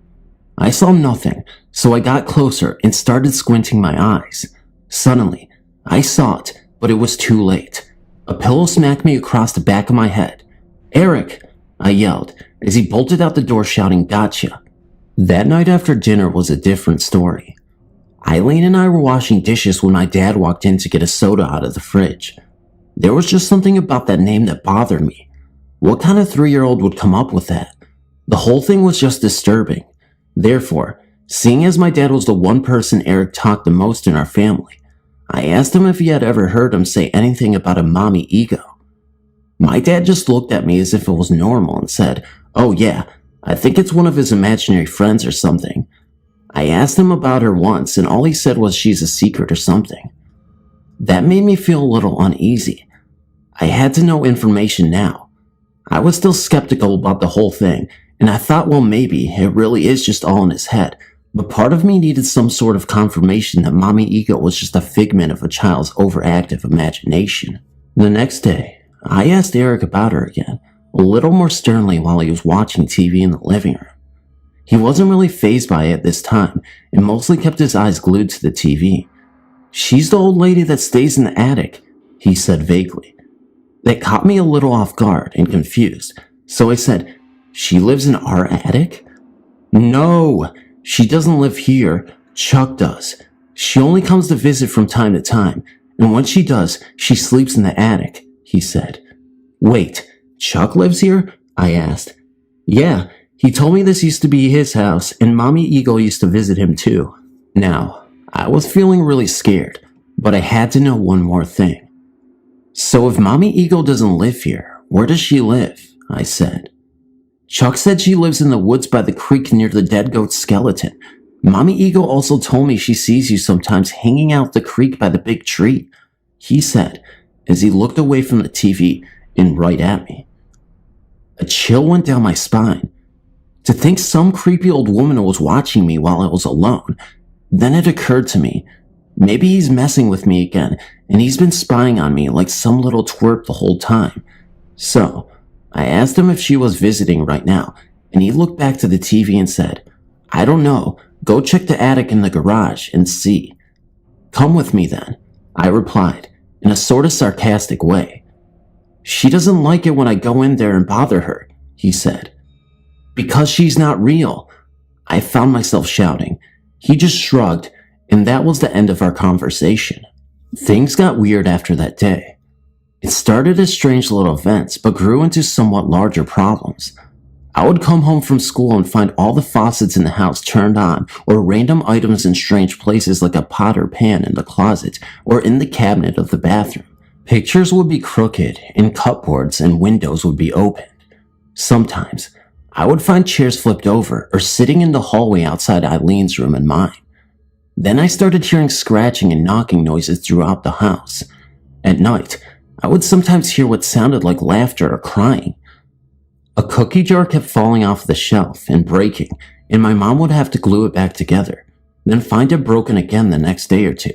I saw nothing, so I got closer and started squinting my eyes. Suddenly, I saw it, but it was too late. A pillow smacked me across the back of my head. "Eric!" I yelled, as he bolted out the door shouting, "Gotcha." That night after dinner was a different story. Eileen and I were washing dishes when my dad walked in to get a soda out of the fridge. There was just something about that name that bothered me. What kind of 3-year-old would come up with that? The whole thing was just disturbing. Therefore, seeing as my dad was the one person Eric talked the most in our family, I asked him if he had ever heard him say anything about a mommy ego. My dad just looked at me as if it was normal and said, "Oh yeah, I think it's one of his imaginary friends or something." I asked him about her once and all he said was she's a secret or something. That made me feel a little uneasy. I had to know information now. I was still skeptical about the whole thing, and I thought, well, maybe it really is just all in his head, but part of me needed some sort of confirmation that mommy ego was just a figment of a child's overactive imagination. The next day, I asked Eric about her again, a little more sternly while he was watching TV in the living room. He wasn't really fazed by it this time, and mostly kept his eyes glued to the TV. "She's the old lady that stays in the attic," he said vaguely. That caught me a little off guard and confused, so I said, "She lives in our attic?" "No, she doesn't live here. Chuck does. She only comes to visit from time to time, and when she does, she sleeps in the attic," he said. "Wait, Chuck lives here?" I asked. "Yeah, he told me this used to be his house, and Mommy Ego used to visit him too." Now, I was feeling really scared, but I had to know one more thing. So if Mommy Ego doesn't live here, where does she live? I said. Chuck said she lives in the woods by the creek near the dead goat skeleton. Mommy Ego also told me she sees you sometimes hanging out the creek by the big tree, he said as he looked away from the TV and right at me. A chill went down my spine. To think some creepy old woman was watching me while I was alone. Then it occurred to me, maybe he's messing with me again, and he's been spying on me like some little twerp the whole time. So, I asked him if she was visiting right now, and he looked back to the TV and said, I don't know, go check the attic in the garage and see. Come with me then, I replied, in a sort of sarcastic way. She doesn't like it when I go in there and bother her, he said. Because she's not real, I found myself shouting. He just shrugged, and that was the end of our conversation. Things got weird after that day. It started as strange little events, but grew into somewhat larger problems. I would come home from school and find all the faucets in the house turned on, or random items in strange places like a pot or pan in the closet, or in the cabinet of the bathroom. Pictures would be crooked, and cupboards and windows would be opened. Sometimes, I would find chairs flipped over, or sitting in the hallway outside Eileen's room and mine. Then I started hearing scratching and knocking noises throughout the house. At night, I would sometimes hear what sounded like laughter or crying. A cookie jar kept falling off the shelf and breaking, and my mom would have to glue it back together, then find it broken again the next day or two.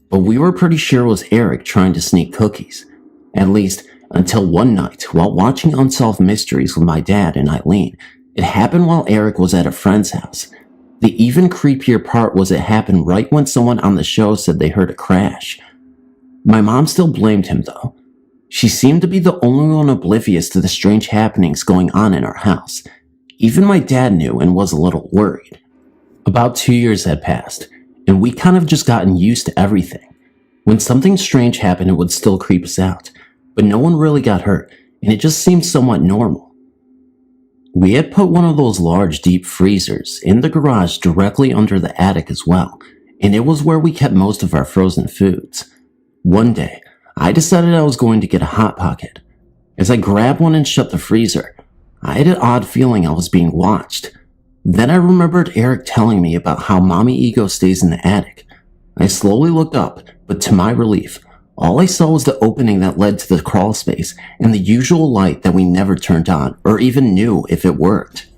But we were pretty sure it was Eric trying to sneak cookies. At least, until one night, while watching Unsolved Mysteries with my dad and Eileen. It happened while Eric was at a friend's house. The even creepier part was it happened right when someone on the show said they heard a crash. My mom still blamed him though. She seemed to be the only one oblivious to the strange happenings going on in our house. Even my dad knew and was a little worried. About 2 years had passed, and we kind of just gotten used to everything. When something strange happened, it would still creep us out, but no one really got hurt, and it just seemed somewhat normal. We had put one of those large deep freezers in the garage directly under the attic as well, and it was where we kept most of our frozen foods. One day, I decided I was going to get a Hot Pocket. As I grabbed one and shut the freezer, I had an odd feeling I was being watched. Then I remembered Eric telling me about how Mommy Ego stays in the attic. I slowly looked up, but to my relief, all I saw was the opening that led to the crawl space and the usual light that we never turned on or even knew if it worked.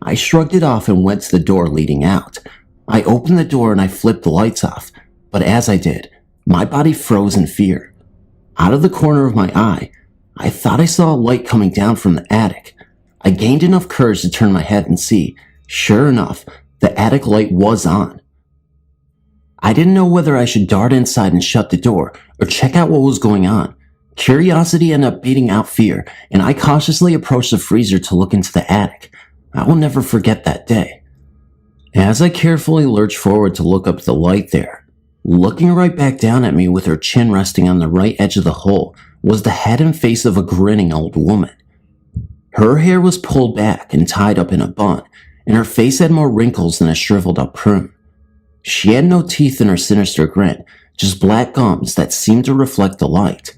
I shrugged it off and went to the door leading out. I opened the door and I flipped the lights off, but as I did, my body froze in fear. Out of the corner of my eye, I thought I saw a light coming down from the attic. I gained enough courage to turn my head and see, sure enough, the attic light was on. I didn't know whether I should dart inside and shut the door or check out what was going on. Curiosity ended up beating out fear, and I cautiously approached the freezer to look into the attic. I will never forget that day. As I carefully lurched forward to look up at the light there, looking right back down at me with her chin resting on the right edge of the hole was the head and face of a grinning old woman. Her hair was pulled back and tied up in a bun, and her face had more wrinkles than a shriveled up prune. She had no teeth in her sinister grin, just black gums that seemed to reflect the light.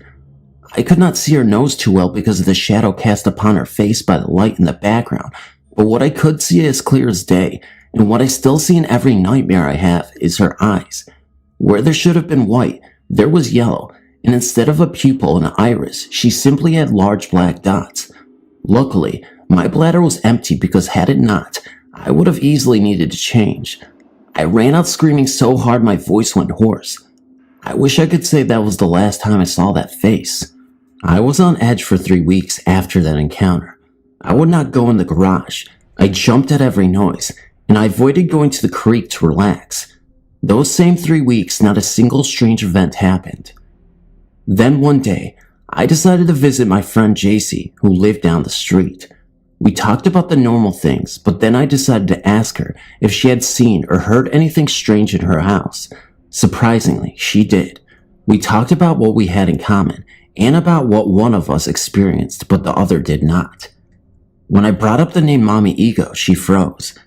I could not see her nose too well because of the shadow cast upon her face by the light in the background, but what I could see as clear as day, and what I still see in every nightmare I have, is her eyes. Where there should have been white, there was yellow, and instead of a pupil and an iris, she simply had large black dots. Luckily, my bladder was empty because had it not, I would have easily needed to change. I ran out screaming so hard my voice went hoarse. I wish I could say that was the last time I saw that face. I was on edge for 3 weeks after that encounter. I would not go in the garage. I jumped at every noise, and I avoided going to the creek to relax. Those same 3 weeks, not a single strange event happened. Then one day, I decided to visit my friend JC, who lived down the street. We talked about the normal things, but then I decided to ask her if she had seen or heard anything strange in her house. Surprisingly, she did. We talked about what we had in common, and about what one of us experienced, but the other did not. When I brought up the name Mommy Ego, she froze.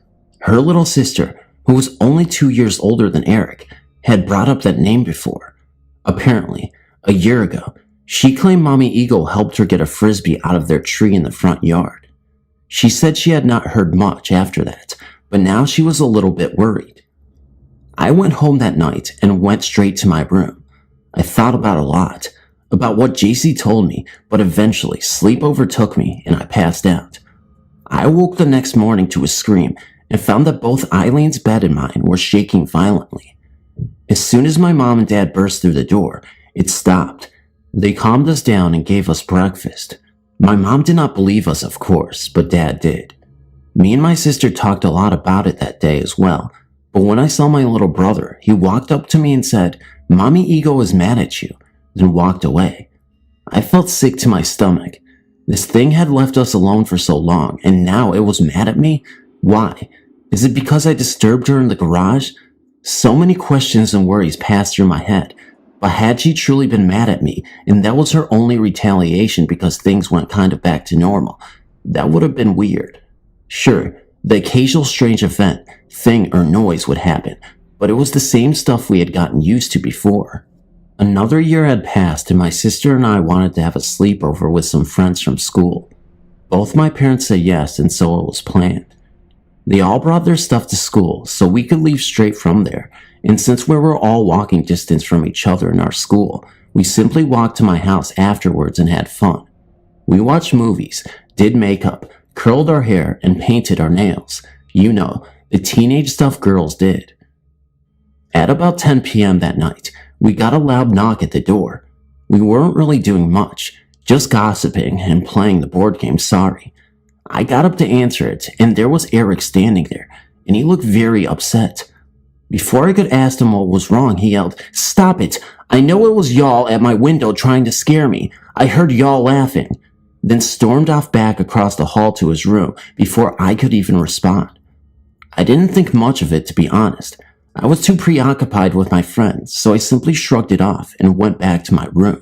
Her little sister, who was only 2 years older than Eric, had brought up that name before. Apparently, a year ago, She claimed Mommy Eagle helped her get a frisbee out of their tree in the front yard. She said she had not heard much after that, but now she was a little bit worried. I went home that night and went straight to my room. I thought about a lot, about what JC told me, but eventually sleep overtook me and I passed out. I woke the next morning to a scream and found that both Eileen's bed and mine were shaking violently. As soon as my mom and dad burst through the door, it stopped. They calmed us down and gave us breakfast. My mom did not believe us, of course, but Dad did. Me and my sister talked a lot about it that day as well, but when I saw my little brother, he walked up to me and said, "Mommy Ego is mad at you," then walked away. I felt sick to my stomach. This thing had left us alone for so long, and now it was mad at me? Why? Is it because I disturbed her in the garage? So many questions and worries passed through my head. But had she truly been mad at me, and that was her only retaliation because things went kind of back to normal, that would have been weird. Sure, the occasional strange event, thing, or noise would happen, but it was the same stuff we had gotten used to before. Another year had passed and my sister and I wanted to have a sleepover with some friends from school. Both my parents said yes, and so it was planned. They all brought their stuff to school so we could leave straight from there, and since we were all walking distance from each other in our school, we simply walked to my house afterwards and had fun. We watched movies, did makeup, curled our hair, and painted our nails. You know, the teenage stuff girls did. At about 10 p.m. that night, we got a loud knock at the door. We weren't really doing much, just gossiping and playing the board game Sorry. I got up to answer it, and there was Eric standing there, and he looked very upset. Before I could ask him what was wrong, he yelled, "Stop it! I know it was y'all at my window trying to scare me. I heard y'all laughing," then stormed off back across the hall to his room before I could even respond. I didn't think much of it, to be honest. I was too preoccupied with my friends, so I simply shrugged it off and went back to my room.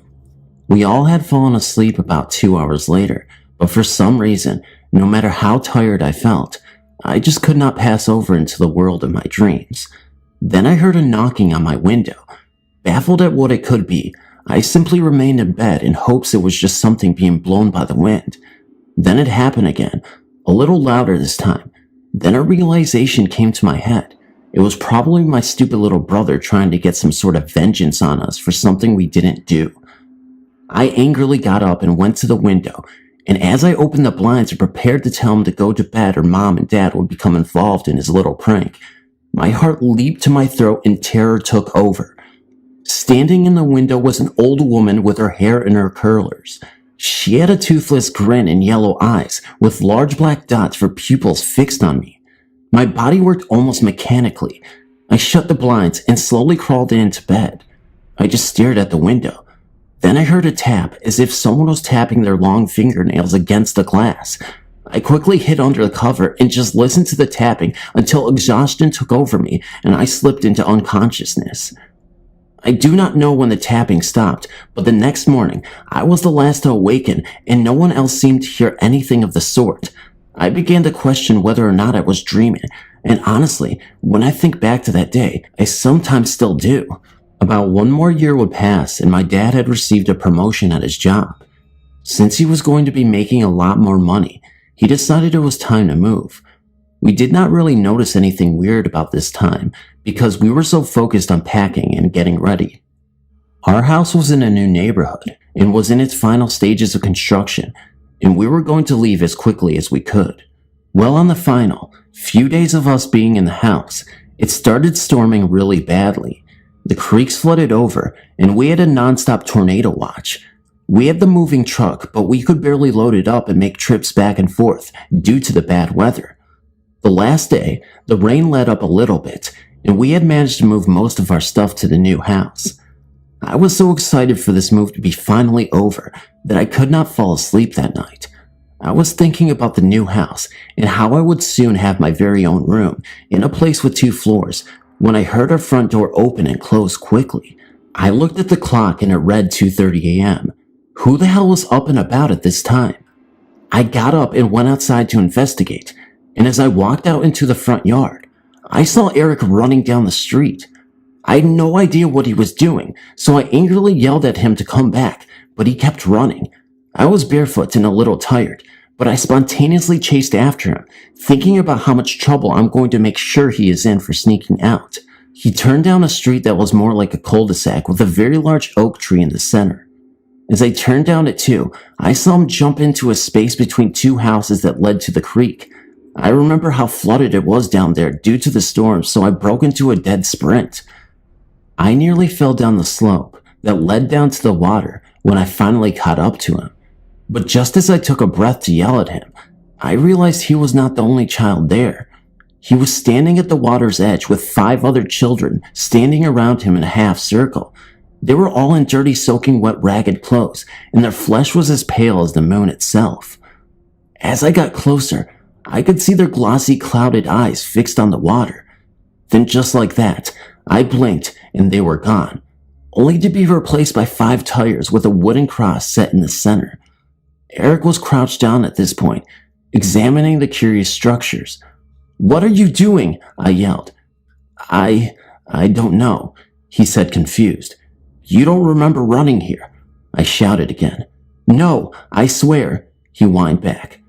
We all had fallen asleep about 2 hours later, but for some reason, no matter how tired I felt, I just could not pass over into the world of my dreams. Then I heard a knocking on my window. Baffled at what it could be, I simply remained in bed in hopes it was just something being blown by the wind. Then it happened again, a little louder this time. Then a realization came to my head. It was probably my stupid little brother trying to get some sort of vengeance on us for something we didn't do. I angrily got up and went to the window, and as I opened the blinds and prepared to tell him to go to bed or Mom and Dad would become involved in his little prank, my heart leaped to my throat and terror took over. Standing in the window was an old woman with her hair in her curlers. She had a toothless grin and yellow eyes with large black dots for pupils fixed on me. My body worked almost mechanically. I shut the blinds and slowly crawled into bed. I just stared at the window. Then I heard a tap, as if someone was tapping their long fingernails against the glass. I quickly hid under the cover and just listened to the tapping until exhaustion took over me and I slipped into unconsciousness. I do not know when the tapping stopped, but the next morning, I was the last to awaken and no one else seemed to hear anything of the sort. I began to question whether or not I was dreaming, and honestly, when I think back to that day, I sometimes still do. About 1 more year would pass and my dad had received a promotion at his job. Since he was going to be making a lot more money, he decided it was time to move. We did not really notice anything weird about this time because we were so focused on packing and getting ready. Our house was in a new neighborhood and was in its final stages of construction, and we were going to leave as quickly as we could. Well, on the final few days of us being in the house, it started storming really badly. The creeks flooded over, and we had a non-stop tornado watch. We had the moving truck, but we could barely load it up and make trips back and forth due to the bad weather. The last day, the rain let up a little bit, and we had managed to move most of our stuff to the new house. I was so excited for this move to be finally over that I could not fall asleep that night. I was thinking about the new house and how I would soon have my very own room in a place with 2 floors when I heard our front door open and close quickly. I looked at the clock and it read 2:30 a.m. Who the hell was up and about at this time? I got up and went outside to investigate, and as I walked out into the front yard, I saw Eric running down the street. I had no idea what he was doing, so I angrily yelled at him to come back, but he kept running. I was barefoot and a little tired, but I spontaneously chased after him, thinking about how much trouble I'm going to make sure he is in for sneaking out. He turned down a street that was more like a cul-de-sac with a very large oak tree in the center. As I turned down it too, I saw him jump into a space between two houses that led to the creek. I remember how flooded it was down there due to the storm, so I broke into a dead sprint. I nearly fell down the slope that led down to the water when I finally caught up to him. But just as I took a breath to yell at him, I realized he was not the only child there. He was standing at the water's edge with 5 other children standing around him in a half circle. They were all in dirty, soaking wet, ragged clothes, and their flesh was as pale as the moon itself. As I got closer, I could see their glossy, clouded eyes fixed on the water. Then just like that, I blinked and they were gone, only to be replaced by 5 tires with a wooden cross set in the center. Eric was crouched down at this point, examining the curious structures. "What are you doing?" I yelled. I don't know," he said, confused. "You don't remember running here?" I shouted again. "No, I swear," he whined back.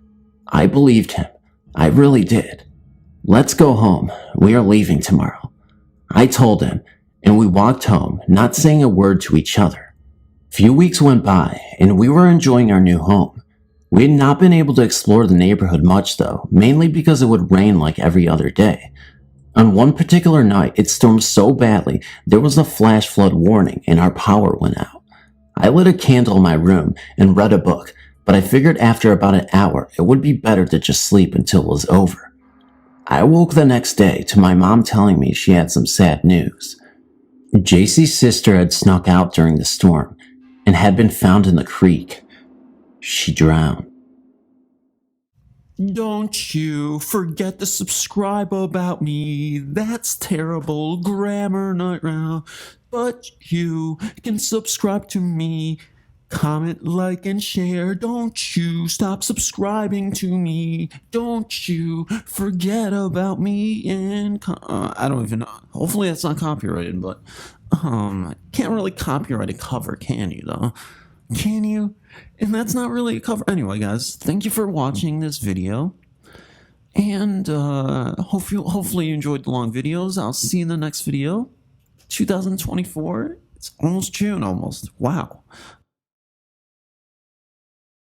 I believed him. I really did. "Let's go home. We are leaving tomorrow," I told him, and we walked home, not saying a word to each other. Few weeks went by, and we were enjoying our new home. We had not been able to explore the neighborhood much though, mainly because it would rain like every other day. On one particular night, it stormed so badly there was a flash flood warning and our power went out. I lit a candle in my room and read a book, but I figured after about an hour it would be better to just sleep until it was over. I woke the next day to my mom telling me she had some sad news. JC's sister had snuck out during the storm and had been found in the creek. She drowned. Don't you forget to subscribe about me. That's terrible grammar right now. But you can subscribe to me. Comment, like, and share. Don't you stop subscribing to me. Don't you forget about me. And I don't even know. Hopefully that's not copyrighted, but can't really copyright a cover, can you though? Can you? And that's not really a cover. Anyway, guys, thank you for watching this video. And hopefully you enjoyed the long videos. I'll see you in the next video. 2024. It's almost June, almost. Wow.